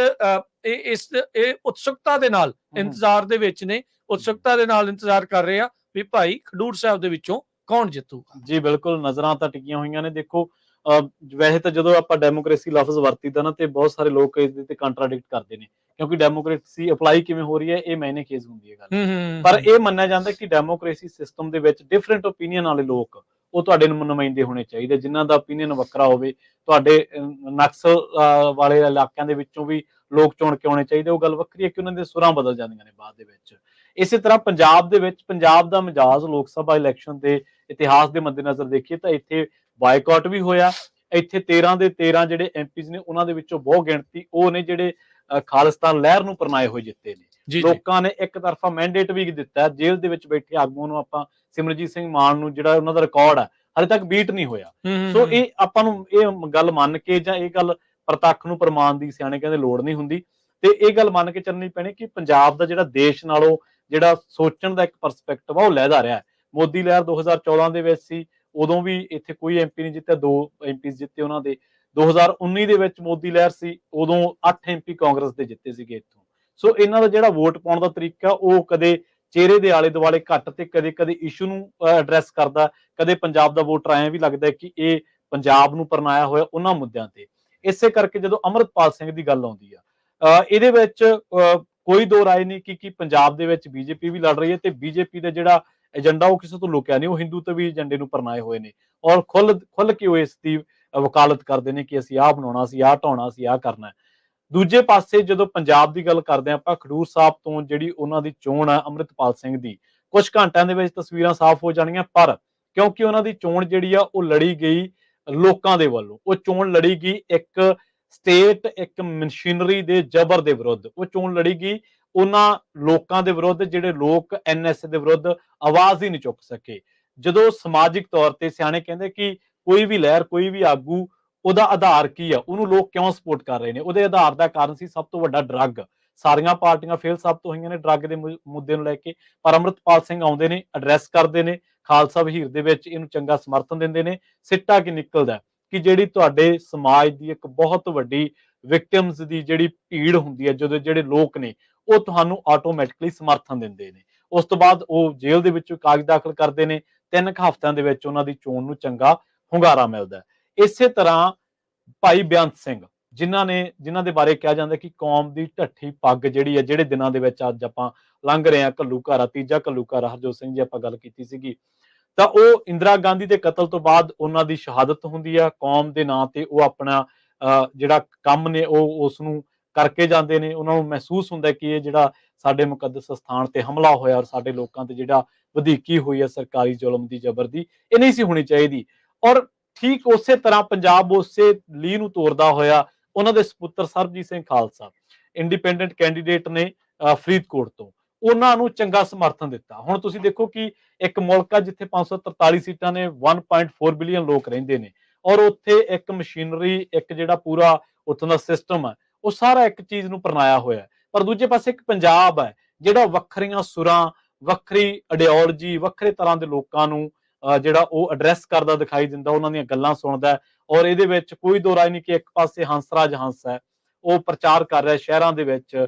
ਇਹ ਉਤਸੁਕਤਾ ਦੇ ਨਾਲ ਇੰਤਜ਼ਾਰ ਦੇ ਵਿੱਚ ਨੇ, ਉਤਸੁਕਤਾ ਦੇ ਨਾਲ ਇੰਤਜ਼ਾਰ ਕਰ ਰਹੇ ਆ ਵੀ ਭਾਈ ਖਡੂਰ ਸਾਹਿਬ ਦੇ ਵਿੱਚੋਂ ਕੌਣ ਜਿੱਤੂਗਾ। ਜੀ ਬਿਲਕੁਲ, ਨਜ਼ਰਾਂ ਤਾਂ ਟਿਕੀਆਂ ਹੋਈਆਂ ਨੇ। ਦੇਖੋ ਵੈਸੇ ਤਾਂ ਜਦੋਂ ਆਪਾਂ ਡੈਮੋਕ੍ਰੇਸੀ ਲਫ਼ਜ਼ ਵਰਤੀਦਾ ਨਾ ਤੇ ਬਹੁਤ ਸਾਰੇ ਲੋਕ ਇਸ ਤੇ ਕੰਟਰਾਡਿਕਟ ਕਰਦੇ ਨੇ, ਕਿਉਂਕਿ ਡੈਮੋਕ੍ਰੇਸੀ ਅਪਲਾਈ ਕਿਵੇਂ ਹੋ ਰਹੀ ਹੈ ਇਹ ਮਾਇਨੇ ਖੇਜ਼ ਹੁੰਦੀ ਹੈ ਗੱਲ। ਪਰ ਇਹ ਮੰਨਿਆ ਜਾਂਦਾ ਕਿ ਡੈਮੋਕ੍ਰੇਸੀ ਸਿਸਟਮ ਦੇ ਵਿੱਚ ਡਿਫਰੈਂਟ ਓਪੀਨੀਅਨ ਵਾਲੇ ਲੋਕ ਉਹ ਤੁਹਾਡੇ ਨੁਮਾਇੰਦੇ ਹੋਣੇ ਚਾਹੀਦੇ, ਜਿਨ੍ਹਾਂ ਦਾ ਓਪੀਨੀਅਨ ਵੱਖਰਾ ਹੋਵੇ। ਤੁਹਾਡੇ ਨਕਸਲ ਵਾਲੇ ਇਲਾਕਿਆਂ ਦੇ ਵਿੱਚੋਂ ਵੀ ਲੋਕ ਚੁਣ ਕੇ ਆਉਣੇ ਚਾਹੀਦੇ। ਉਹ ਗੱਲ ਵੱਖਰੀ ਹੈ ਕਿ ਉਹਨਾਂ ਦੇ ਸੁਰਾਂ ਬਦਲ ਜਾਂਦੀਆਂ ਨੇ ਬਾਅਦ ਦੇ ਵਿੱਚ। ਇਸੇ ਤਰ੍ਹਾਂ ਪੰਜਾਬ ਦੇ ਵਿੱਚ ਪੰਜਾਬ ਦਾ ਮਿਜਾਜ਼ ਲੋਕ ਸਭਾ ਇਲੈਕਸ਼ਨ ਦੇ ਇਤਿਹਾਸ ਦੇ ਮੱਦੇਨਜ਼ਰ ਦੇਖੀਏ ਤਾਂ ਇੱਥੇ ਬਾਈਕਾਟ ਵੀ ਹੋਇਆ। ਇੱਥੇ 13 ਦੇ 13 ਜਿਹੜੇ ਐਮਪੀਜ਼ ਨੇ ਉਹਨਾਂ ਦੇ ਵਿੱਚੋਂ ਬਹੁਤ ਗਿਣਤੀ ਉਹ ਨੇ ਜਿਹੜੇ ਖਾਲਿਸਤਾਨ ਲਹਿਰ ਨੂੰ ਪਰਨਾਏ ਹੋਏ ਜਿੱਤੇ ਨੇ। ਲੋਕਾਂ ਨੇ ਇੱਕ ਤਰਫਾ ਮੈਂਡੇਟ ਵੀ ਦਿੱਤਾ, ਜੇਲ੍ਹ ਦੇ ਵਿੱਚ ਬੈਠੇ ਆਗੂਆਂ ਨੂੰ ਆਪਾਂ ਸਿਮਰਜੀਤ ਸਿੰਘ ਮਾਨ ਨੂੰ ਜਿਹੜਾ ਉਹਨਾਂ ਦਾ ਰਿਕਾਰਡ ਹੈ ਹਾਲੇ ਤੱਕ ਬੀਟ ਨਹੀਂ ਹੋਇਆ। ਸੋ ਇਹ ਆਪਾਂ ਨੂੰ ਇਹ ਗੱਲ ਮੰਨ ਕੇ ਜਾਂ ਇਹ ਗੱਲ ਪ੍ਰਤੱਖ ਨੂੰ ਪ੍ਰਮਾਣ ਦੀ ਸਿਆਣੇ ਕਹਿੰਦੇ ਲੋੜ ਨਹੀਂ ਹੁੰਦੀ, ਤੇ ਇਹ ਗੱਲ ਮੰਨ ਕੇ ਚੱਲਣੀ ਪੈਣੀ ਕਿ ਪੰਜਾਬ ਦਾ ਜਿਹੜਾ ਦੇਸ਼ ਨਾਲੋਂ ਜਿਹੜਾ ਸੋਚਣ ਦਾ ਇੱਕ ਪਰਸਪੈਕਟਿਵ ਆ ਉਹ ਲਹਿਦਾ ਰਿਹਾ। ਮੋਦੀ ਲਹਿਰ 2014 ਦੇ ਵਿੱਚ ਸੀ, ਉਦੋਂ ਵੀ ਇੱਥੇ ਕੋਈ ਐਮਪੀ ਨਹੀਂ ਜਿੱਤਿਆ, 2 ਐਮਪੀ ਜਿੱਤੇ ਉਹਨਾਂ ਦੇ। 2019 ਦੇ ਵਿੱਚ ਮੋਦੀ ਲਹਿਰ ਸੀ, ਉਦੋਂ 8 ਐਮਪੀ ਕਾਂਗਰਸ ਦੇ ਜਿੱਤੇ ਸੀਗੇ ਇੱਥੋਂ। ਸੋ ਇਹਨਾਂ ਦਾ ਜਿਹੜਾ ਵੋਟ ਪਾਉਣ ਦਾ ਤਰੀਕਾ ਉਹ ਕਦੇ ਚਿਹਰੇ ਦੇ ਆਲੇ ਦੁਆਲੇ ਘੱਟ ਤੇ ਕਦੇ ਕਦੇ ਇਸ਼ੂ ਨੂੰ ਐਡਰੈਸ ਕਰਦਾ, ਕਦੇ ਪੰਜਾਬ ਦਾ ਵੋਟਰ ਐਂ ਵੀ ਲੱਗਦਾ ਕਿ ਇਹ ਪੰਜਾਬ ਨੂੰ ਪਰਨਾਇਆ ਹੋਇਆ ਉਹਨਾਂ ਮੁੱਦਿਆਂ ਤੇ। ਇਸੇ ਕਰਕੇ ਜਦੋਂ ਅੰਮ੍ਰਿਤਪਾਲ ਸਿੰਘ ਦੀ ਗੱਲ ਆਉਂਦੀ ਆ ਇਹਦੇ ਵਿੱਚ ਕੋਈ ਦੋ ਰਾਏ ਨਹੀਂ ਕਿ ਪੰਜਾਬ ਦੇ ਵਿੱਚ ਬੀਜੇਪੀ ਵੀ ਲੜ ਰਹੀ ਹੈ ਤੇ ਬੀਜੇਪੀ ਦਾ ਜਿਹੜਾ ਏਜੰਡਾ ਉਹ ਕਿਸੇ ਤੋਂ ਲੁਕਿਆ ਨਹੀਂ, ਉਹ ਹਿੰਦੂ ਤੇ ਵੀ ਏਜੰਡੇ ਨੂੰ ਪਰਨਾਏ ਹੋਏ ਨੇ ਔਰ ਖੁੱਲ ਕੇ ਉਹ ਇਸ ਦੀ ਵਕਾਲਤ ਕਰਦੇ ਨੇ ਕਿ ਅਸੀਂ ਆਹ ਬਣਾਉਣਾ, ਅਸੀਂ ਆਹ ਢਾਉਣਾ, ਅਸੀਂ ਆਹ ਕਰਨਾ। ਦੂਜੇ ਪਾਸੇ ਜਦੋਂ ਪੰਜਾਬ ਦੀ ਗੱਲ ਕਰਦੇ ਆਪਾਂ ਖਡੂਰ ਸਾਹਿਬ ਤੋਂ ਜਿਹੜੀ ਉਹਨਾਂ ਦੀ ਚੋਣ ਹੈ ਅੰਮ੍ਰਿਤਪਾਲ ਸਿੰਘ ਦੀ, ਕੁਝ ਘੰਟਿਆਂ ਦੇ ਵਿੱਚ ਤਸਵੀਰਾਂ ਸਾਫ਼ ਹੋ ਜਾਣਗੀਆਂ, ਪਰ ਕਿਉਂਕਿ ਉਹਨਾਂ ਦੀ ਚੋਣ ਜਿਹੜੀ ਆ ਉਹ ਲੜੀ ਗਈ ਲੋਕਾਂ ਦੇ ਵੱਲੋਂ, ਉਹ ਚੋਣ ਲੜੀ ਗਈ ਇੱਕ ਸਟੇਟ ਇੱਕ ਮਸ਼ੀਨਰੀ ਦੇ ਜ਼ਬਰ ਦੇ ਵਿਰੁੱਧ, ਉਹ ਚੋਣ ਲੜੀ ਗਈ ਉਹਨਾਂ ਲੋਕਾਂ ਦੇ ਵਿਰੁੱਧ ਜਿਹੜੇ ਲੋਕ ਐਨਐਸਏ ਦੇ ਵਿਰੁੱਧ ਆਵਾਜ਼ ਹੀ ਨਹੀਂ ਚੁੱਕ ਸਕੇ। ਜਦੋਂ ਸਮਾਜਿਕ ਤੌਰ ਤੇ ਸਿਆਣੇ ਕਹਿੰਦੇ ਕਿ ਕੋਈ ਵੀ ਲਹਿਰ ਕੋਈ ਵੀ ਆਗੂ ਉਹਦਾ ਆਧਾਰ ਕੀ ਆ, ਉਹਨੂੰ ਲੋਕ ਕਿਉਂ ਸਪੋਰਟ ਕਰ ਰਹੇ ਨੇ, ਉਹਦੇ ਆਧਾਰ ਦਾ ਕਾਰਨ ਸੀ ਸਭ ਤੋਂ ਵੱਡਾ ਡਰੱਗ। ਸਾਰੀਆਂ ਪਾਰਟੀਆਂ ਫੇਲ ਸਾਬਤ ਹੋਈਆਂ ਨੇ ਡਰੱਗ ਦੇ ਮੁੱਦੇ ਨੂੰ ਲੈ ਕੇ, ਪਰ ਅੰਮ੍ਰਿਤਪਾਲ ਸਿੰਘ ਆਉਂਦੇ ਨੇ, ਐਡਰੈਸ ਕਰਦੇ ਨੇ, ਖਾਲਸਾ ਵਹੀਰ ਦੇ ਵਿੱਚ ਇਹਨੂੰ ਚੰਗਾ ਸਮਰਥਨ ਦਿੰਦੇ ਨੇ। ਸਿੱਟਾ ਕੀ ਨਿਕਲਦਾ ਕਿ ਜਿਹੜੀ ਤੁਹਾਡੇ ਸਮਾਜ ਦੀ ਇੱਕ ਬਹੁਤ ਵੱਡੀ ਵਿਕਟਿਮਸ ਦੀ ਜਿਹੜੀ ਭੀੜ ਹੁੰਦੀ ਹੈ, ਜਦੋਂ ਜਿਹੜੇ ਲੋਕ ਨੇ ਉਹ ਤੁਹਾਨੂੰ ਆਟੋਮੈਟਿਕਲੀ ਸਮਰਥਨ ਦਿੰਦੇ ਨੇ। ਉਸ ਤੋਂ ਬਾਅਦ ਉਹ ਜੇਲ੍ਹ ਦੇ ਵਿੱਚੋਂ ਕਾਗਜ਼ ਦਾਖਲ ਕਰਦੇ ਨੇ, 3 ਹਫ਼ਤਿਆਂ ਦੇ ਵਿੱਚ ਉਹਨਾਂ ਦੀ ਚੋਣ ਨੂੰ ਚੰਗਾ ਹੁੰਗਾਰਾ ਮਿਲਦਾ। ਇਸੇ ਤਰ੍ਹਾਂ ਭਾਈ ਬੇਅੰਤ ਸਿੰਘ ਜਿਨ੍ਹਾਂ ਦੇ ਬਾਰੇ ਕਿਹਾ ਜਾਂਦਾ ਕਿ ਕੌਮ ਦੀ ਢੱਠੀ ਪੱਗ ਜਿਹੜੀ ਹੈ, ਜਿਹੜੇ ਦਿਨਾਂ ਦੇ ਵਿੱਚ ਅੱਜ ਆਪਾਂ ਲੰਘ ਰਹੇ ਹਾਂ, ਘੱਲੂਘਾਰਾ, ਤੀਜਾ ਘੱਲੂਘਾਰਾ ਹਰਜੋਤ ਸਿੰਘ ਜੀ ਆਪਾਂ ਗੱਲ ਕੀਤੀ ਸੀਗੀ, ਤਾਂ ਉਹ ਇੰਦਰਾ ਗਾਂਧੀ ਦੇ ਕਤਲ ਤੋਂ ਬਾਅਦ ਉਹਨਾਂ ਦੀ ਸ਼ਹਾਦਤ ਹੁੰਦੀ ਆ। ਕੌਮ ਦੇ ਨਾਂ ਤੇ ਉਹ ਆਪਣਾ ਜਿਹੜਾ ਕੰਮ ਨੇ ਉਹ ਉਸ ਨੂੰ ਕਰਕੇ ਜਾਂਦੇ ਨੇ। ਉਹਨਾਂ ਨੂੰ ਮਹਿਸੂਸ ਹੁੰਦਾ ਕਿ ਇਹ ਜਿਹੜਾ ਸਾਡੇ ਮੁਕੱਦਸ ਸਥਾਨ ਤੇ ਹਮਲਾ ਹੋਇਆ ਔਰ ਸਾਡੇ ਲੋਕਾਂ ਤੇ ਜਿਹੜਾ ਵਧੀਕੀ ਹੋਈ ਹੈ ਸਰਕਾਰੀ ਜ਼ੁਲਮ ਦੀ, ਜ਼ਬਰ ਦੀ, ਇਹ ਨਹੀਂ ਸੀ ਹੋਣੀ ਚਾਹੀਦੀ। ਔਰ ਠੀਕ ਉਸੇ ਤਰ੍ਹਾਂ ਪੰਜਾਬ ਉਸੇ ਲੀਹ ਨੂੰ ਤੋਰਦਾ ਹੋਇਆ ਉਹਨਾਂ ਦੇ ਸਪੁੱਤਰ ਸਰਬਜੀਤ ਸਿੰਘ ਖਾਲਸਾ ਇੰਡੀਪੈਂਡੈਂਟ ਕੈਂਡੀਡੇਟ ਨੇ ਫਰੀਦਕੋਟ ਤੋਂ, ਉਹਨਾਂ ਨੂੰ ਚੰਗਾ ਸਮਰਥਨ ਦਿੱਤਾ। ਹੁਣ ਤੁਸੀਂ ਦੇਖੋ ਕਿ ਇੱਕ ਮੁਲਕ ਆ ਜਿੱਥੇ 543 ਸੀਟਾਂ ਨੇ, 1.4 ਬਿਲੀਅਨ ਲੋਕ ਰਹਿੰਦੇ ਨੇ ਔਰ ਉੱਥੇ ਇੱਕ ਮਸ਼ੀਨਰੀ, ਇੱਕ ਜਿਹੜਾ ਪੂਰਾ ਉੱਥੋਂ ਦਾ ਸਿਸਟਮ ਹੈ ਉਹ ਸਾਰਾ ਇੱਕ ਚੀਜ਼ ਨੂੰ ਪਰਨਾਇਆ ਹੋਇਆ। ਪਰ ਦੂਜੇ ਪਾਸੇ ਇੱਕ ਪੰਜਾਬ ਹੈ ਜਿਹੜਾ ਵੱਖਰੀਆਂ ਸੁਰਾਂ, ਵੱਖਰੀ ਆਈਡੀਓਲੋਜੀ, ਵੱਖਰੇ ਤਰ੍ਹਾਂ ਦੇ ਲੋਕਾਂ ਨੂੰ ਜਿਹੜਾ ਉਹ ਐਡਰੈਸ ਕਰਦਾ ਦਿਖਾਈ ਦਿੰਦਾ, ਉਹਨਾਂ ਦੀਆਂ ਗੱਲਾਂ ਸੁਣਦਾ। ਔਰ ਇਹਦੇ ਵਿੱਚ ਕੋਈ ਦੋ ਰਾਏ ਨਹੀਂ ਕਿ ਇੱਕ ਪਾਸੇ ਹੰਸਰਾਜ ਹੰਸ ਹੈ, ਉਹ ਪ੍ਰਚਾਰ ਕਰ ਰਿਹਾ ਸ਼ਹਿਰਾਂ ਦੇ ਵਿੱਚ,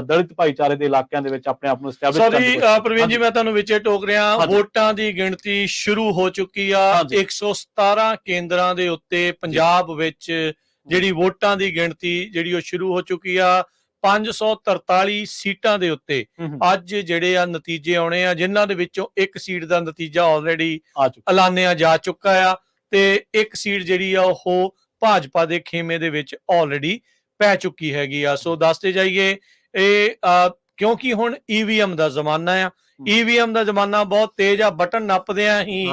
ਦਲਿਤ ਭਾਈਚਾਰੇ ਦੇ ਇਲਾਕਿਆਂ ਦੇ ਵਿੱਚ ਆਪਣੇ ਆਪ ਨੂੰ ਐਸਟੈਬਲਿਸ਼ ਕਰਨ ਦੀ ਕੋਸ਼ਿਸ਼। ਪ੍ਰਵੀਨ ਜੀ ਮੈਂ ਤੁਹਾਨੂੰ ਵਿੱਚੇ ਟੋਕ ਰਿਹਾ, ਵੋਟਾਂ ਦੀ ਗਿਣਤੀ ਸ਼ੁਰੂ ਹੋ ਚੁੱਕੀ ਆ। 117 ਕੇਂਦਰਾਂ ਦੇ ਉੱਤੇ ਪੰਜਾਬ ਵਿੱਚ ਜਿਹੜੀ ਵੋਟਾਂ ਦੀ ਗਿਣਤੀ ਜਿਹੜੀ ਉਹ ਸ਼ੁਰੂ ਹੋ ਚੁੱਕੀ ਆ। 543 ਸੀਟਾਂ ਦੇ ਉੱਤੇ ਅੱਜ ਜਿਹੜੇ ਆ ਨਤੀਜੇ ਆਉਣੇ ਆ, ਜਿਨ੍ਹਾਂ ਦੇ ਵਿੱਚੋਂ ਇੱਕ ਸੀਟ ਦਾ ਨਤੀਜਾ ਆਲਰੇਡੀ ਐਲਾਨਿਆ ਜਾ ਚੁੱਕਾ ਆ ਤੇ ਇੱਕ ਸੀਟ ਜਿਹੜੀ ਆ ਉਹ ਭਾਜਪਾ ਦੇ ਖੇਮੇ ਦੇ ਵਿੱਚ ਆਲਰੇਡੀ ਪੈ ਚੁੱਕੀ ਹੈਗੀ ਆ। ਸੋ ਦੱਸਦੇ ਜਾਈਏ ਇਹ ਕਿਉਂਕਿ ਹੁਣ ਈਵੀਐਮ ਦਾ ਜ਼ਮਾਨਾ ਆ, ਈਵੀਐਮ ਦਾ ਜ਼ਮਾਨਾ ਬਹੁਤ ਤੇਜ਼ ਆ, ਬਟਨ ਨੱਪਦਿਆਂ ਹੀ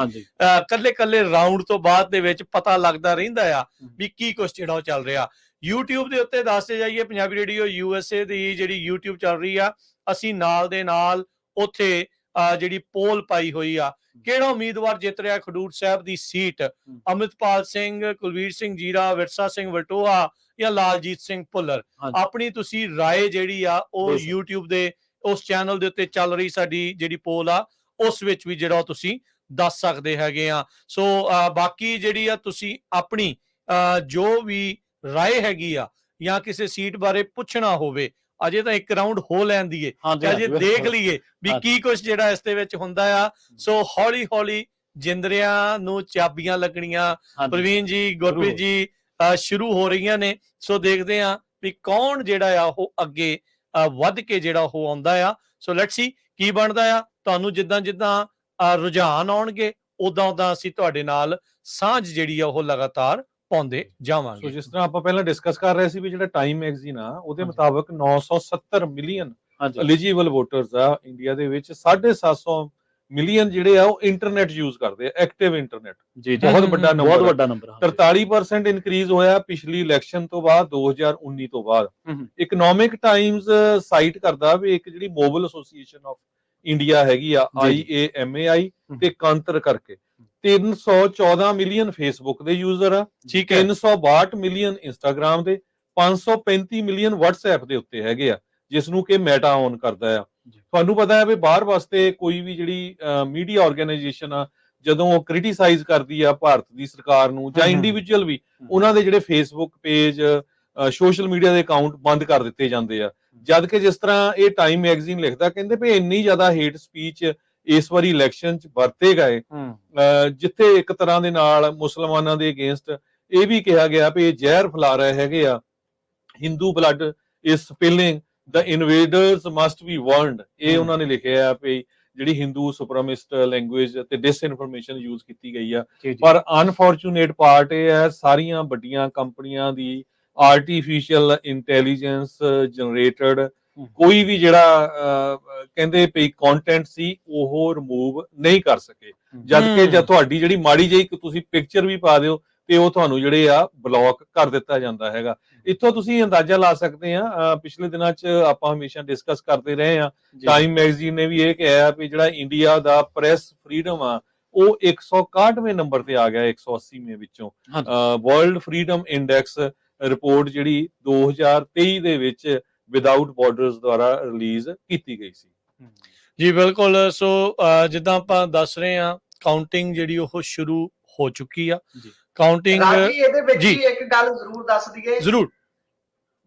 ਕੱਲੇ ਰਾਉਂਡ ਤੋਂ ਬਾਅਦ ਦੇ ਵਿੱਚ ਪਤਾ ਲੱਗਦਾ ਰਹਿੰਦਾ ਆ ਵੀ ਕੀ ਕੁਛ ਜਿਹੜਾ ਉਹ ਚੱਲ ਰਿਹਾ। YouTube ਦੇ ਉੱਤੇ ਦੱਸਦੇ ਜਾਈਏ, ਪੰਜਾਬੀ ਰੇਡੀਓ USA ਦੀ ਜਿਹੜੀ YouTube ਚੱਲ ਰਹੀ ਆ, ਅਸੀਂ ਨਾਲ ਦੇ ਨਾਲ ਉੱਥੇ ਜਿਹੜੀ ਪੋਲ ਪਾਈ ਹੋਈ ਆ, ਕਿਹੜਾ ਉਮੀਦਵਾਰ ਜਿੱਤ ਰਿਹਾ ਖਡੂਰ ਸਾਹਿਬ ਦੀ ਸੀਟ, ਅੰਮ੍ਰਿਤਪਾਲ ਸਿੰਘ, ਕੁਲਵੀਰ ਸਿੰਘ ਜੀਰਾ, ਵਿਰਸਾ ਸਿੰਘ ਵਲਟੋਆ ਜਾਂ ਲਾਲਜੀਤ ਸਿੰਘ ਭੁੱਲਰ। ਆਪਣੀ ਤੁਸੀਂ ਰਾਏ ਜਿਹੜੀ ਆ ਉਹ YouTube ਦੇ ਉਸ ਚੈਨਲ ਦੇ ਉੱਤੇ ਚੱਲ ਰਹੀ ਸਾਡੀ ਜਿਹੜੀ ਪੋਲ ਆ ਉਸ ਵਿੱਚ ਵੀ ਜਿਹੜਾ ਤੁਸੀਂ ਦੱਸ ਸਕਦੇ ਹੈਗੇ ਆ। ਸੋ ਬਾਕੀ ਜਿਹੜੀ ਆ ਤੁਸੀਂ ਆਪਣੀ ਜੋ ਵੀ ਰਾਏ ਹੈਗੀ ਆ ਜਾਂ ਕਿਸੇ ਸੀਟ ਬਾਰੇ ਪੁੱਛਣਾ ਹੋਵੇ, ਅਜੇ ਤਾਂ ਇੱਕ ਰਾਉਂਡ ਹੋ ਲੈਣ ਦੀਏ, ਅਜੇ ਦੇਖ ਲਈਏ ਵੀ ਕੀ ਕੁਝ ਜਿਹੜਾ ਇਸ ਦੇ ਵਿੱਚ ਹੁੰਦਾ ਆ। ਸੋ ਹੌਲੀ ਹੌਲੀ ਜਿੰਦਰਿਆਂ ਨੂੰ ਚਾਬੀਆਂ ਲੱਗਣੀਆਂ, ਪ੍ਰਵੀਨ ਜੀ, ਗੁਰਪ੍ਰੀਤ ਜੀ, ਸ਼ੁਰੂ ਹੋ ਰਹੀਆਂ ਨੇ। ਸੋ ਦੇਖਦੇ ਆ ਵੀ ਕੌਣ ਜਿਹੜਾ ਆ ਉਹ ਅੱਗੇ ਵੱਧ ਕੇ ਜਿਹੜਾ ਉਹ ਆਉਂਦਾ ਆ। ਸੋ ਲੈਟਸ ਸੀ ਕੀ ਬਣਦਾ ਆ। ਤੁਹਾਨੂੰ ਜਿੱਦਾਂ ਰੁਝਾਨ ਆਉਣਗੇ ਉਦਾਂ ਅਸੀਂ ਤੁਹਾਡੇ ਨਾਲ ਸਾਂਝ ਜਿਹੜੀ ਆ ਉਹ ਲਗਾਤਾਰ ਪਾਉਂਦੇ ਜਾਵਾਂਗੇ। ਸੋ ਜਿਸ ਤਰ੍ਹਾਂ ਆਪਾਂ ਪਹਿਲਾਂ ਡਿਸਕਸ ਕਰ ਰਹੇ ਸੀ ਵੀ ਜਿਹੜਾ ਟਾਈਮ ਮੈਗਜ਼ੀਨ ਆ ਉਹਦੇ ਮੁਤਾਬਕ 970 ਮਿਲੀਅਨ ਹਾਂਜੀ ਐਲੀਜੀਬਲ ਵੋਟਰਸ ਆ ਇੰਡੀਆ ਦੇ ਵਿੱਚ 750 ਮਿਲੀਅਨ ਜਿਹੜੇ ਆ ਉਹ ਇੰਟਰਨੈਟ ਯੂਜ਼ ਕਰਦੇ ਆ, ਐਕਟਿਵ ਇੰਟਰਨੈਟ। ਜੀ ਬਹੁਤ ਵੱਡਾ ਬਹੁਤ ਨੰਬਰ, ਵੱਡਾ ਨੰਬਰ। 43% ਇਨਕਰੀਜ਼ ਹੋਇਆ ਪਿਛਲੀ ਇਲੈਕਸ਼ਨ ਤੋਂ ਬਾਅਦ, 2019 ਤੋਂ ਬਾਅਦ। ਹੂੰ ਇਕਨੋਮਿਕ ਟਾਈਮਜ਼ ਸਾਈਟ ਕਰਦਾ ਵੀ ਇੱਕ ਜਿਹੜੀ ਮੋਬਾਈਲ ਐਸੋਸੀਏਸ਼ਨ ਆਫ ਇੰਡੀਆ ਹੈਗੀ ਆ, ਜੀ, ਜੀ। IAMAI ਤੇ ਕੰਤਰ ਕਰਕੇ 314 ਮਿਲੀਅਨ ਫੇਸਬੁੱਕ ਦੇ ਯੂਜ਼ਰ ਆ, ਠੀਕ ਹੈ 362 ਮਿਲੀਅਨ ਇੰਸਟਾਗ੍ਰਾਮ ਦੇ, 535 ਮਿਲੀਅਨ WhatsApp ਦੇ ਉੱਤੇ ਹੈਗੇ ਆ, ਜਿਸ ਨੂੰ ਕਿ ਮੈਟਾ ਓਨ ਕਰਦਾ ਆ। ਜੀ। ਤੁਹਾਨੂੰ ਪਤਾ ਹੈ ਵੀ ਬਾਹਰ ਵਾਸਤੇ ਕੋਈ ਵੀ ਜਿਹੜੀ ਮੀਡੀਆ ਆਰਗੇਨਾਈਜੇਸ਼ਨ ਆ, ਜਦੋਂ ਉਹ ਕ੍ਰਿਟੀਸਾਈਜ਼ ਕਰਦੀ ਆ ਭਾਰਤ ਦੀ ਸਰਕਾਰ ਨੂੰ ਜਾਂ ਇੰਡੀਵਿਜੂਅਲ ਵੀ, ਉਹਨਾਂ ਦੇ ਜਿਹੜੇ ਫੇਸਬੁੱਕ ਪੇਜ, ਸੋਸ਼ਲ ਮੀਡੀਆ ਦੇ ਅਕਾਊਂਟ ਬੰਦ ਕਰ ਦਿੱਤੇ ਜਾਂਦੇ ਆ। ਜਦ ਕਿ ਜਿਸ ਤਰ੍ਹਾਂ ਇਹ ਟਾਈਮ ਮੈਗਜ਼ੀਨ ਲਿਖਦਾ, ਕਹਿੰਦੇ ਵੀ ਇੰਨੀ ਜ਼ਿਆਦਾ ਹੇਟ ਸਪੀਚ ਇਸ ਵਾਰੀ ਇਲੈਕਸ਼ਨ 'ਚ ਵਰਤੇ ਗਏ, ਜਿੱਥੇ ਇੱਕ ਤਰ੍ਹਾਂ ਦੇ ਨਾਲ ਮੁਸਲਮਾਨਾਂ ਦੇ ਅਗੇਂਸਟ ਇਹ ਵੀ ਕਿਹਾ ਗਿਆ ਵੀ ਇਹ ਜ਼ਹਿਰ ਫੈਲਾ ਰਹੇ ਹੈਗੇ ਆ, Hindu blood is spilling, the invaders must be warned. ਇਹ ਉਹਨਾਂ ਨੇ ਲਿਖਿਆ ਵੀ ਜਿਹੜੀ ਹਿੰਦੂ ਸੁਪਰਮਿਸਟ ਲੈਂਗੁਏਜ ਤੇ ਡਿਸਇਨਫੋਰਮੇਸ਼ਨ ਯੂਜ਼ ਕੀਤੀ ਗਈ ਆ। ਪਰ ਅਨਫੋਰਚੂਨੇਟ ਪਾਰਟ ਇਹ ਹੈ, ਸਾਰੀਆਂ ਵੱਡੀਆਂ ਕੰਪਨੀਆਂ ਦੀ ਆਰਟੀਫੀਸ਼ੀਅਲ ਇੰਟੈਲੀਜੈਂਸ ਜਨਰੇਟਡ ਕੋਈ ਵੀ ਜਿਹੜਾ ਕਹਿੰਦੇ ਵੀ ਕੰਟੈਂਟ ਸੀ ਉਹ ਰਿਮੂਵ ਨਹੀਂ ਕਰ ਸਕੇ। ਜਦ ਕਿ ਜਦ ਤੁਹਾਡੀ ਜਿਹੜੀ ਮਾੜੀ ਜਿਹੀ ਤੁਸੀਂ ਪਿਕਚਰ ਵੀ ਪਾ ਦਿਓ ਤੇ ਉਹ ਤੁਹਾਨੂੰ ਜਿਹੜੇ ਆ ਬਲੌਕ ਕਰ ਦਿੱਤਾ ਜਾਂਦਾ ਹੈਗਾ। ਇੱਥੋਂ ਤੁਸੀਂ ਅੰਦਾਜ਼ਾ ਲਾ ਸਕਦੇ ਆ, ਪਿਛਲੇ ਦਿਨਾਂ 'ਚ ਆਪਾਂ ਹਮੇਸ਼ਾ ਡਿਸਕਸ ਕਰਦੇ ਰਹੇ ਆ, ਟਾਈਮ ਮੈਗਜ਼ੀਨ ਨੇ ਵੀ ਇਹ ਕਿਹਾ ਵੀ ਜਿਹੜਾ ਇੰਡੀਆ ਦਾ ਪ੍ਰੈਸ ਫਰੀडम ਆ ਉਹ 161ਵੇਂ ਨੰਬਰ ਤੇ ਆ ਗਿਆ 180ਵੇਂ ਵਿੱਚੋਂ। ਵਰਲਡ ਫਰੀडम ਇੰਡੈਕਸ ਰਿਪੋਰਟ ਜਿਹੜੀ 2023 ਦੇ ਵਿੱਚ ਵਿਦਆਊਟ ਬਾਰਡਰਸ ਦੁਆਰਾ ਰਿਲੀਜ਼ ਕੀਤੀ ਗਈ ਸੀ। ਜੀ ਬਿਲਕੁਲ। ਸੋ ਜਿੱਦਾਂ ਆਪਾਂ ਦੱਸ ਰਹੇ ਆ, ਕਾਊਂਟਿੰਗ ਜਿਹੜੀ ਉਹ ਸ਼ੁਰੂ ਹੋ ਚੁੱਕੀ ਆ। ਕਾਊਂਟਿੰਗ ਰਾਜੀ ਇਹਦੇ ਵਿੱਚ ਹੀ ਇੱਕ ਗੱਲ ਜ਼ਰੂਰ ਦੱਸ ਦਈਏ ਜ਼ਰੂਰ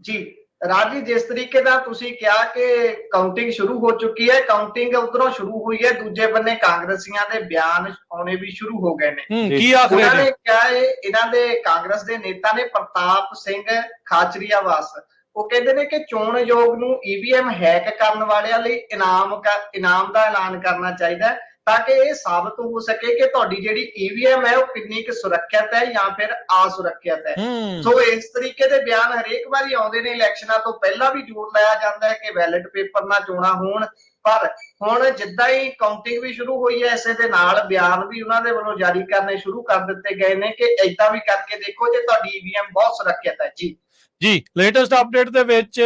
ਜੀ। ਰਾਜੀ, ਜਿਸ ਤਰੀਕੇ ਦਾ ਤੁਸੀਂ ਕਿਹਾ ਕਿ ਕਾਊਂਟਿੰਗ ਸ਼ੁਰੂ ਹੋ ਚੁੱਕੀ ਹੈ, ਕਾਊਂਟਿੰਗ ਉਧਰੋਂ ਸ਼ੁਰੂ ਹੋਈ ਹੈ, ਦੂਜੇ ਬੰਨੇ ਕਾਂਗਰਸੀਆਂ ਦੇ ਬਿਆਨ ਆਉਣੇ ਵੀ ਸ਼ੁਰੂ ਹੋ ਗਏ ਨੇ। ਕੀ ਆਖ ਰਹੇ ਉਹਨਾਂ ਨੇ? ਨੇ ਕਿਹਾ ਇਹਨਾਂ ਦੇ ਕਾਂਗਰਸ ਦੇ ਨੇਤਾ ਨੇ ਪ੍ਰਤਾਪ ਸਿੰਘ ਖਾਚਰੀਆਵਾਸ, ਉਹ ਕਹਿੰਦੇ ਨੇ ਕਿ ਚੋਣ ਆਯੋਗ ਨੂੰ EVM ਹੈਕ ਕਰਨ ਵਾਲਿਆਂ ਲਈ ਇਨਾਮ ਦਾ ਐਲਾਨ ਕਰਨਾ ਚਾਹੀਦਾ ਹੈ, ਤਾਂ ਕਿ ਇਹ ਸਾਬਤ ਹੋ ਸਕੇ ਕਿ ਤੁਹਾਡੀ ਜਿਹੜੀ EVM ਹੈ ਉਹ ਕਿੰਨੀ ਕੁ ਸੁਰੱਖਿਅਤ ਹੈ ਜਾਂ ਫਿਰ ਅਸੁਰੱਖਿਅਤ ਹੈ। ਸੋ ਇਸ ਤਰੀਕੇ ਦੇ ਬਿਆਨ ਹਰੇਕ ਵਾਰੀ ਆਉਂਦੇ ਨੇ। ਇਲੈਕਸ਼ਨਾਂ ਤੋਂ ਪਹਿਲਾਂ ਵੀ ਜ਼ੋਰ ਲਾਇਆ ਜਾਂਦਾ ਹੈ ਕਿ ਬੈਲਟ ਪੇਪਰ ਨਾਲ ਚੋਣਾਂ ਹੋਣ, ਪਰ ਹੁਣ ਜਿੱਦਾਂ ਹੀ ਕਾਊਂਟਿੰਗ ਵੀ ਸ਼ੁਰੂ ਹੋਈ ਹੈ, ਇਸੇ ਦੇ ਨਾਲ ਬਿਆਨ ਵੀ ਉਹਨਾਂ ਦੇ ਵੱਲੋਂ ਜਾਰੀ ਕਰਨੇ ਸ਼ੁਰੂ ਕਰ ਦਿੱਤੇ ਗਏ ਨੇ ਕਿ ਏਦਾਂ ਵੀ ਕਰਕੇ ਦੇਖੋ ਜੇ ਤੁਹਾਡੀ EVM ਬਹੁਤ ਸੁਰੱਖਿਅਤ ਹੈ। ਜੀ ਲੇਟੈਸਟ ਅਪਡੇਟ ਦੇ ਵਿੱਚ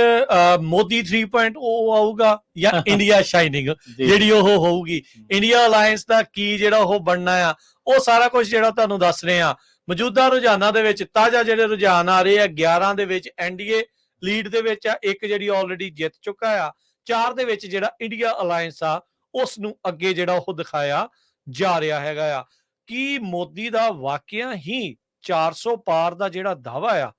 ਮੋਦੀ 3.0 ਆਊਗਾ ਜਾਂ ਇੰਡੀਆ ਸ਼ਾਈਨਿੰਗ ਜਿਹੜੀ ਉਹ ਹੋਊਗੀ, ਇੰਡੀਆ ਅਲਾਈਅੰਸ ਦਾ ਕੀ ਜਿਹੜਾ ਉਹ ਬਣਨਾ ਆ, ਉਹ ਸਾਰਾ ਕੁਝ ਜਿਹੜਾ ਤੁਹਾਨੂੰ ਦੱਸ ਰਹੇ ਆ। ਮੌਜੂਦਾ ਰੁਝਾਨਾਂ ਦੇ ਵਿੱਚ ਤਾਜ਼ਾ ਜਿਹੜੇ ਰੁਝਾਨ ਆ ਰਹੇ ਆ, 11 ਦੇ ਵਿੱਚ NDA ਲੀਡ ਦੇ ਵਿੱਚ ਆ, ਇੱਕ ਜਿਹੜੀ ਆਲਰੇਡੀ ਜਿੱਤ ਚੁੱਕਾ ਆ, 4 ਦੇ ਵਿੱਚ ਜਿਹੜਾ ਇੰਡੀਆ ਅਲਾਈਅੰਸ ਆ ਉਸ ਨੂੰ ਅੱਗੇ ਜਿਹੜਾ ਉਹ ਦਿਖਾਇਆ ਜਾ ਰਿਹਾ ਹੈਗਾ ਆ। ਕੀ ਮੋਦੀ ਦਾ ਵਾਕਿਆ ਹੀ 400 ਪਾਰ ਦਾ ਜਿਹੜਾ ਦਾਵਾ ਆ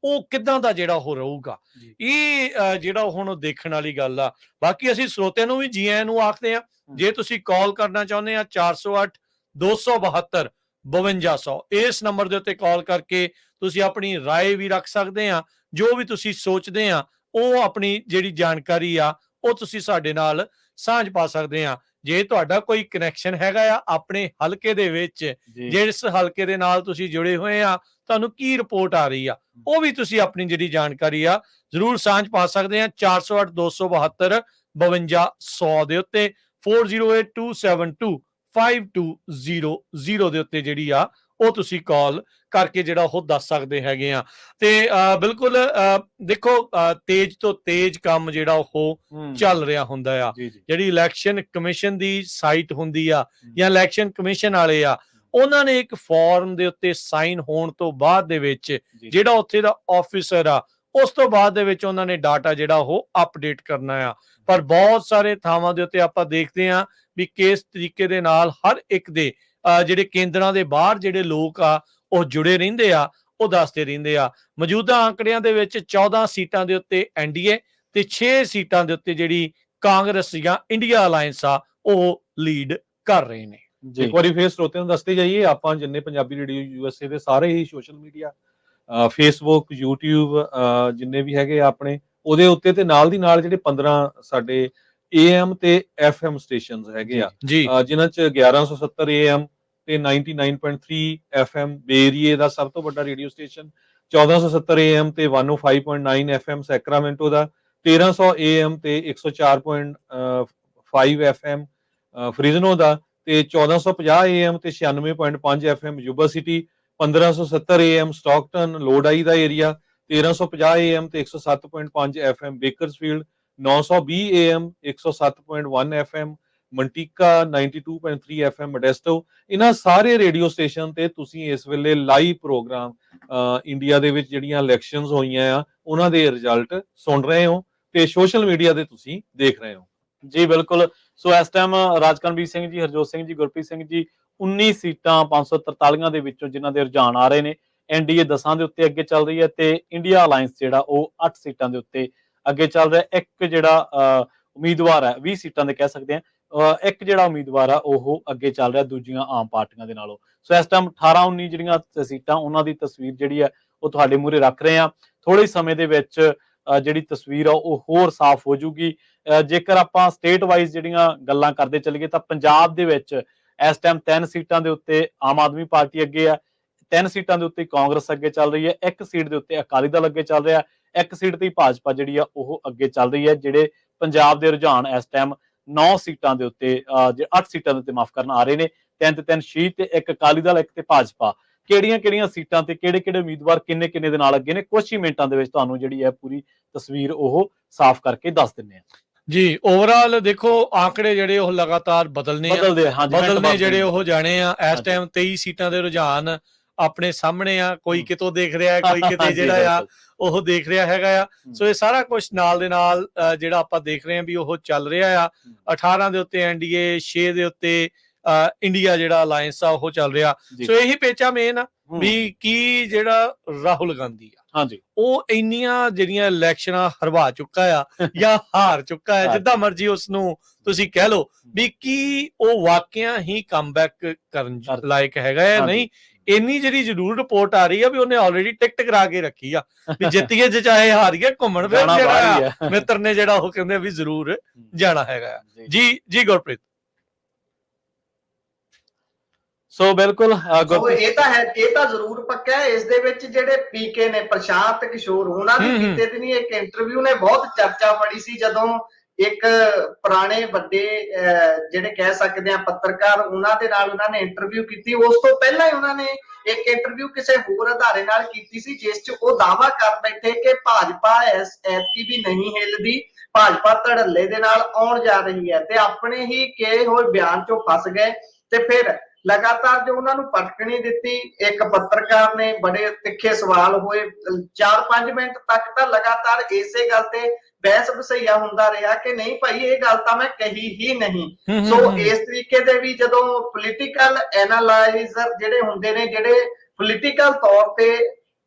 ਉਹ ਕਿੱਦਾਂ ਦਾ ਜਿਹੜਾ ਉਹ ਰਹੂਗਾ, ਇਹ ਜਿਹੜਾ ਹੁਣ ਦੇਖਣ ਵਾਲੀ ਗੱਲ ਆ। ਬਾਕੀ ਅਸੀਂ ਸਰੋਤਿਆਂ ਨੂੰ ਵੀ ਜੀ ਆਇਆਂ ਨੂੰ ਆਖਦੇ ਆ, ਜੇ ਤੁਸੀਂ ਕਾਲ ਕਰਨਾ ਚਾਹੁੰਦੇ ਆ 408 272 5200 ਇਸ ਨੰਬਰ ਦੇ ਉੱਤੇ ਕਾਲ ਕਰਕੇ ਤੁਸੀਂ ਆਪਣੀ ਰਾਏ ਵੀ ਰੱਖ ਸਕਦੇ ਆ, ਜੋ ਵੀ ਤੁਸੀਂ ਸੋਚਦੇ ਆ ਉਹ ਆਪਣੀ ਜਿਹੜੀ ਜਾਣਕਾਰੀ ਆ ਉਹ ਤੁਸੀਂ ਸਾਡੇ ਨਾਲ ਸਾਂਝ ਪਾ ਸਕਦੇ ਆ। ਜੇ ਤੁਹਾਡਾ ਕੋਈ ਕਨੈਕਸ਼ਨ ਹੈਗਾ ਆ ਆਪਣੇ ਹਲਕੇ ਦੇ ਵਿੱਚ, ਜਿਸ ਹਲਕੇ ਦੇ ਨਾਲ ਤੁਸੀਂ ਜੁੜੇ ਹੋਏ ਆ, ਤੁਹਾਨੂੰ ਕੀ ਰਿਪੋਰਟ ਆ ਰਹੀ ਆ, ਉਹ ਵੀ ਤੁਸੀਂ ਆਪਣੀ ਜਿਹੜੀ ਜਾਣਕਾਰੀ ਆ ਜ਼ਰੂਰ ਸਾਂਝ ਪਾ ਸਕਦੇ ਆ 408 272 5200 ਦੇ ਉੱਤੇ, 408272 5200 ਦੇ ਉੱਤੇ ਜਿਹੜੀ ਆ ਉਹ ਤੁਸੀਂ ਕਾਲ ਕਰਕੇ ਜਿਹੜਾ ਉਹ ਦੱਸ ਸਕਦੇ ਹੈਗੇ ਆ। ਤੇ ਬਿਲਕੁਲ ਦੇਖੋ ਤੇਜ਼ ਤੋਂ ਤੇਜ਼ ਕੰਮ ਜਿਹੜਾ ਉਹ ਚੱਲ ਰਿਹਾ ਹੁੰਦਾ ਆ। ਜਿਹੜੀ ਇਲੈਕਸ਼ਨ ਕਮਿਸ਼ਨ ਦੀ ਸਾਈਟ ਹੁੰਦੀ ਆ ਜਾਂ ਇਲੈਕਸ਼ਨ ਕਮਿਸ਼ਨ ਵਾਲੇ ਆ, ਉਹਨਾਂ ਨੇ ਇੱਕ ਫਾਰਮ ਦੇ ਉੱਤੇ ਸਾਈਨ ਹੋਣ ਤੋਂ ਬਾਅਦ ਦੇ ਵਿੱਚ ਜਿਹੜਾ ਉੱਥੇ ਦਾ ਆਫੀਸਰ ਆ, ਉਸ ਤੋਂ ਬਾਅਦ ਦੇ ਵਿੱਚ ਉਹਨਾਂ ਨੇ ਡਾਟਾ ਜਿਹੜਾ ਉਹ ਅਪਡੇਟ ਕਰਨਾ ਆ। ਪਰ ਬਹੁਤ ਸਾਰੇ ਥਾਵਾਂ ਦੇ ਉੱਤੇ ਆਪਾਂ ਦੇਖਦੇ ਆ ਵੀ ਕਿਸ ਤਰੀਕੇ ਦੇ ਨਾਲ ਹਰ ਇੱਕ ਦੇ ਜਿਹੜੇ ਕੇਂਦਰਾਂ ਦੇ ਬਾਹਰ ਜਿਹੜੇ ਲੋਕ ਆ ਉਹ ਜੁੜੇ ਰਹਿੰਦੇ ਆ, ਉਹ ਦੱਸਦੇ ਰਹਿੰਦੇ ਆ। ਮੌਜੂਦਾ ਅੰਕੜਿਆਂ ਦੇ ਵਿੱਚ 14 ਸੀਟਾਂ ਦੇ ਉੱਤੇ NDA ਤੇ 6 ਸੀਟਾਂ ਦੇ ਉੱਤੇ ਜਿਹੜੀ ਕਾਂਗਰਸ ਜਾਂ ਇੰਡੀਆ ਅਲਾਈਅੰਸ ਆ ਉਹ ਲੀਡ ਕਰ ਰਹੇ ਨੇ। ਇੱਕ ਵਾਰੀ ਫੇਰ ਸਰੋਤਿਆਂ ਨੂੰ ਦੱਸਦੇ ਜਾਈਏ, ਆਪਾਂ ਜਿੰਨੇ ਪੰਜਾਬੀ ਰੇਡੀਓ USA ਦੇ ਸਾਰੇ ਹੀ ਸੋਸ਼ਲ ਮੀਡੀਆ, ਫੇਸਬੁੱਕ, YouTube, ਜਿੰਨੇ ਵੀ ਹੈਗੇ ਆਪਣੇ, ਉਹਦੇ ਉੱਤੇ ਤੇ ਨਾਲ ਦੀ ਨਾਲ ਜਿਹੜੇ 15 ਸਾਡੇ AM ਤੇ FM ਸਟੇਸ਼ਨਸ ਹੈਗੇ ਆ, ਜਿਨ੍ਹਾਂ ਚ 1170 AM ਤੇ 99.3 FM ਬੇਰੀਏ ਦਾ ਸਭ ਤੋਂ ਵੱਡਾ ਰੇਡੀਓ ਸਟੇਸ਼ਨ, 1470 AM ਤੇ 105.9 FM ਸੈਕਰਾਮੈਂਟੋ ਦਾ, 1300 AM ਤੇ 104.5 FM ਫਰੀਜ਼ਨੋ ਦਾ, ਤੇ 1450 AM ਤੇ 96.5 FM Yuba City, 1570 AM Stockton Lodi ਦਾ ਏਰੀਆ, 1350 AM ਤੇ 107.5 FM Bakersfield, 920 AM 107.1 FM Manteca, 92.3 FM Modesto. ਇਹਨਾਂ ਸਾਰੇ ਰੇਡੀਓ ਸਟੇਸ਼ਨ ਤੇ ਤੁਸੀਂ ਇਸ ਵੇਲੇ ਲਾਈਵ ਪ੍ਰੋਗਰਾਮ ਇੰਡੀਆ ਦੇ ਵਿੱਚ ਜਿਹੜੀਆਂ ਇਲੈਕਸ਼ਨਸ ਹੋਈਆਂ ਆ ਉਹਨਾਂ ਦੇ ਰਿਜ਼ਲਟ ਸੁਣ ਰਹੇ ਹੋ ਤੇ ਸੋਸ਼ਲ ਮੀਡੀਆ ਤੇ ਤੁਸੀਂ ਦੇਖ ਰਹੇ ਹੋ। ਜੀ ਬਿਲਕੁਲ। ਸੋ ਇਸ ਟਾਈਮ ਰਾਜਕਰਨਵੀਰ ਸਿੰਘ ਜੀ, ਹਰਜੋਤ ਸਿੰਘ ਜੀ, ਗੁਰਪ੍ਰੀਤ ਸਿੰਘ ਜੀ 19 ਸੀਟਾਂ 543 ਦੇ ਵਿੱਚੋਂ ਜਿਨ੍ਹਾਂ ਦੇ ਰੁਝਾਨ ਆ ਰਹੇ ਨੇ, ਐਨਡੀਏ 10 ਦੇ ਉੱਤੇ ਅੱਗੇ ਚੱਲ ਰਹੀ ਹੈ ਤੇ ਇੰਡੀਆ ਅਲਾਈਅੰਸ ਜਿਹੜਾ ਉਹ 8 ਸੀਟਾਂ ਦੇ ਉੱਤੇ ਅੱਗੇ ਚੱਲ ਰਿਹਾ। ਇੱਕ ਜਿਹੜਾ ਉਮੀਦਵਾਰ ਹੈ 20 ਸੀਟਾਂ ਦੇ ਕਹਿ ਸਕਦੇ ਆ, ਇੱਕ ਜਿਹੜਾ ਉਮੀਦਵਾਰ ਆ ਉਹ ਅੱਗੇ ਚੱਲ ਰਿਹਾ ਦੂਜੀਆਂ ਆਮ ਪਾਰਟੀਆਂ ਦੇ ਨਾਲੋਂ। ਸੋ ਇਸ ਟਾਈਮ 18-19 ਜਿਹੜੀਆਂ ਸੀਟਾਂ ਉਹਨਾਂ ਦੀ ਤਸਵੀਰ ਜਿਹੜੀ ਹੈ ਉਹ ਤੁਹਾਡੇ ਮੂਹਰੇ ਰੱਖ ਰਹੇ ਆ। ਥੋੜੇ ਸਮੇਂ ਦੇ ਵਿੱਚ ਜਿਹੜੀ ਤਸਵੀਰ ਆ ਉਹ ਹੋਰ ਸਾਫ਼ ਹੋ ਜੂਗੀ। ਜੇਕਰ ਆਪਾਂ ਸਟੇਟ ਵਾਈਜ਼ ਜਿਹੜੀਆਂ ਗੱਲਾਂ ਕਰਦੇ ਚੱਲੀਏ ਤਾਂ ਪੰਜਾਬ ਦੇ ਵਿੱਚ ਇਸ ਟਾਈਮ 3 ਸੀਟਾਂ ਦੇ ਉੱਤੇ ਆਮ ਆਦਮੀ ਪਾਰਟੀ ਅੱਗੇ ਆ, 3 ਸੀਟਾਂ ਦੇ ਉੱਤੇ ਕਾਂਗਰਸ ਅੱਗੇ ਚੱਲ ਰਹੀ ਹੈ, 1 ਸੀਟ ਦੇ ਉੱਤੇ ਅਕਾਲੀ ਦਲ ਅੱਗੇ ਚੱਲ ਰਿਹਾ, 1 ਸੀਟ ਤੇ ਭਾਜਪਾ ਜਿਹੜੀ ਆ ਉਹ ਅੱਗੇ ਚੱਲ ਰਹੀ ਹੈ। ਜਿਹੜੇ ਪੰਜਾਬ ਦੇ ਰੁਝਾਨ ਇਸ ਟਾਈਮ 9 ਸੀਟਾਂ ਦੇ ਉੱਤੇ 8 ਸੀਟਾਂ ਦੇ ਉੱਤੇ ਮਾਫ ਕਰਨ ਆ ਰਹੇ ਨੇ, 3 ਤੇ 3 ਸ਼ੀਤ ਤੇ 1 ਅਕਾਲੀ ਦਲ 1 ਤੇ ਭਾਜਪਾ। ਕਿਹੜੀਆਂ ਸੀਟਾਂ ਤੇ ਕਿਹੜੇ ਉਮੀਦਵਾਰ ਕਿੰਨੇ ਦੇ ਨਾਲ ਅੱਗੇ ਨੇ, ਕੁਝ ਹੀ ਮਿੰਟਾਂ ਦੇ ਵਿੱਚ ਤੁਹਾਨੂੰ ਜਿਹੜੀ ਹੈ ਪੂਰੀ ਤਸਵੀਰ ਉਹ ਸਾਫ਼ ਕਰਕੇ ਦੱਸ ਦਿੰਨੇ ਆ। ਜੀ ਓਵਰਆਲ ਦੇਖੋ ਆંકੜੇ ਜਿਹੜੇ ਉਹ ਲਗਾਤਾਰ ਬਦਲਨੇ ਜਿਹੜੇ ਉਹ ਜਾਣੇ ਆ। ਇਸ ਟਾਈਮ 23 ਸੀਟਾਂ ਦੇ ਰੁਝਾਨ ਆਪਣੇ ਸਾਹਮਣੇ ਆ, ਕੋਈ ਕਿਤੋਂ ਦੇਖ ਰਿਹਾ ਹੈ, ਕੋਈ ਕਿਤੇ ਜਿਹੜਾ ਆ ਉਹ ਦੇਖ ਰਿਹਾ ਹੈਗਾ ਆ। ਸੋ ਇਹ ਸਾਰਾ ਕੁਝ ਨਾਲ ਦੇ ਨਾਲ ਜਿਹੜਾ ਆਪਾਂ ਦੇਖ ਰਹੇ ਹਾਂ ਵੀ ਉਹ ਚੱਲ ਰਿਹਾ ਆ। 18 ਦੇ ਉੱਤੇ ਐਨਡੀਏ, 6 ਦੇ ਉੱਤੇ ਇੰਡੀਆ ਜਿਹੜਾ ਅਲਾਈਅੰਸ ਆ ਉਹ ਚੱਲ ਰਿਹਾ। ਸੋ ਇਹੀ ਪੇਚਾ ਮੇਨ ਆ ਵੀ ਕੀ ਜਿਹੜਾ ਰਾਹੁਲ ਗਾਂਧੀ ਆ ਹਾਂਜੀ ਉਹ ਇੰਨੀਆਂ ਜਿਹੜੀਆਂ ਇਲੈਕਸ਼ਨਾਂ ਹਰਵਾ ਚੁੱਕਾ ਆ ਜਾਂ ਹਾਰ ਚੁੱਕਾ ਹੈ, ਜਿੱਦਾਂ ਮਰਜ਼ੀ ਉਸ ਨੂੰ ਤੁਸੀਂ ਕਹਿ ਲਓ, ਵੀ ਕੀ ਉਹ ਵਾਕਿਆ ਹੀ ਕਮਬੈਕ ਕਰਨ ਲਾਇਕ ਹੈਗਾ ਜਾਂ ਨਹੀਂ। ਇੰਨੀ ਜਿਹੜੀ ਜ਼ਰੂਰ ਰਿਪੋਰਟ ਆ ਰਹੀ ਆ ਵੀ ਉਹਨੇ ਆਲਰੇਡੀ ਟਿਕਟ ਕਰਾ ਕੇ ਰੱਖੀ ਆ ਵੀ ਜਿੱਤੀਏ ਜੇ ਚਾਹੇ ਹਾਰੀਏ, ਘੁੰਮਣ ਫਿਰ ਜਿਹੜਾ ਮਿੱਤਰ ਨੇ ਜਿਹੜਾ ਉਹ ਕਹਿੰਦੇ ਵੀ ਜ਼ਰੂਰ ਜਾਣਾ ਹੈਗਾ। ਜੀ ਗੁਰਪ੍ਰੀਤ। ਸੋ ਬਿਲਕੁਲ ਇਹ ਤਾਂ ਜ਼ਰੂਰ ਪੱਕਾ ਹੈ। ਇਸ ਦੇ ਵਿੱਚ ਜਿਹੜੇ ਪੀਕੇ ਨੇ, ਪ੍ਰਸ਼ਾਂਤ ਕਿਸ਼ੋਰ, ਉਹਨਾਂ ਦੀ ਕੀਤੇ ਦਿਨੀ ਇੱਕ ਇੰਟਰਵਿਊ ਨੇ ਬਹੁਤ ਚਰਚਾ ਫੜੀ ਸੀ, ਜਦੋਂ ਇੱਕ ਪੁਰਾਣੇ ਵੱਡੇ ਜਿਹੜੇ ਕਹਿ ਸਕਦੇ ਆ ਪੱਤਰਕਾਰ, ਉਹਨਾਂ ਦੇ ਨਾਲ ਉਹਨਾਂ ਨੇ ਇੰਟਰਵਿਊ ਕੀਤੀ। ਉਸ ਤੋਂ ਪਹਿਲਾਂ ਹੀ ਉਹਨਾਂ ਨੇ ਇੱਕ ਇੰਟਰਵਿਊ ਕਿਸੇ ਹੋਰ ਅਦਾਰੇ ਨਾਲ ਕੀਤੀ ਸੀ, ਜਿਸ 'ਚ ਉਹ ਦਾਅਵਾ ਕਰ ਬੈਠੇ ਕਿ ਭਾਜਪਾ ਐਤਕੀ ਵੀ ਨਹੀਂ ਹਿੱਲਦੀ, ਭਾਜਪਾ ਧੜੱਲੇ ਦੇ ਨਾਲ ਆਉਣ ਜਾ ਰਹੀ ਹੈ, ਤੇ ਆਪਣੇ ਹੀ ਕਹੇ ਹੋਏ ਬਿਆਨ 'ਚੋਂ ਫਸ ਗਏ। ਤੇ ਫਿਰ ਲਗਾਤਾਰ ਜੋ ਉਹਨਾਂ ਨੂੰ ਪਟਕਣੀ ਦਿੱਤੀ, ਇੱਕ ਪੱਤਰਕਾਰ ਨੇ ਬੜੇ ਤਿੱਖੇ ਸਵਾਲ ਹੋਏ, 4-5 ਮਿੰਟ ਤੱਕ ਤਾਂ ਲਗਾਤਾਰ ਇਸੇ ਗੱਲ ਤੇ ਬਹਿਸ ਵਸਈਆ ਹੁੰਦਾ ਰਿਹਾ ਕਿ ਨਹੀਂ ਭਾਈ ਇਹ ਗੱਲ ਤਾਂ ਮੈਂ ਕਹੀ ਹੀ ਨਹੀਂ। ਸੋ ਇਸ ਤਰੀਕੇ ਦੇ ਵੀ ਜਦੋਂ ਪੋਲੀਟੀਕਲ ਐਨਾਲਾਈਜ਼ਰ ਜਿਹੜੇ ਹੁੰਦੇ ਨੇ, ਜਿਹੜੇ ਪੋਲੀਟੀਕਲ ਤੌਰ ਤੇ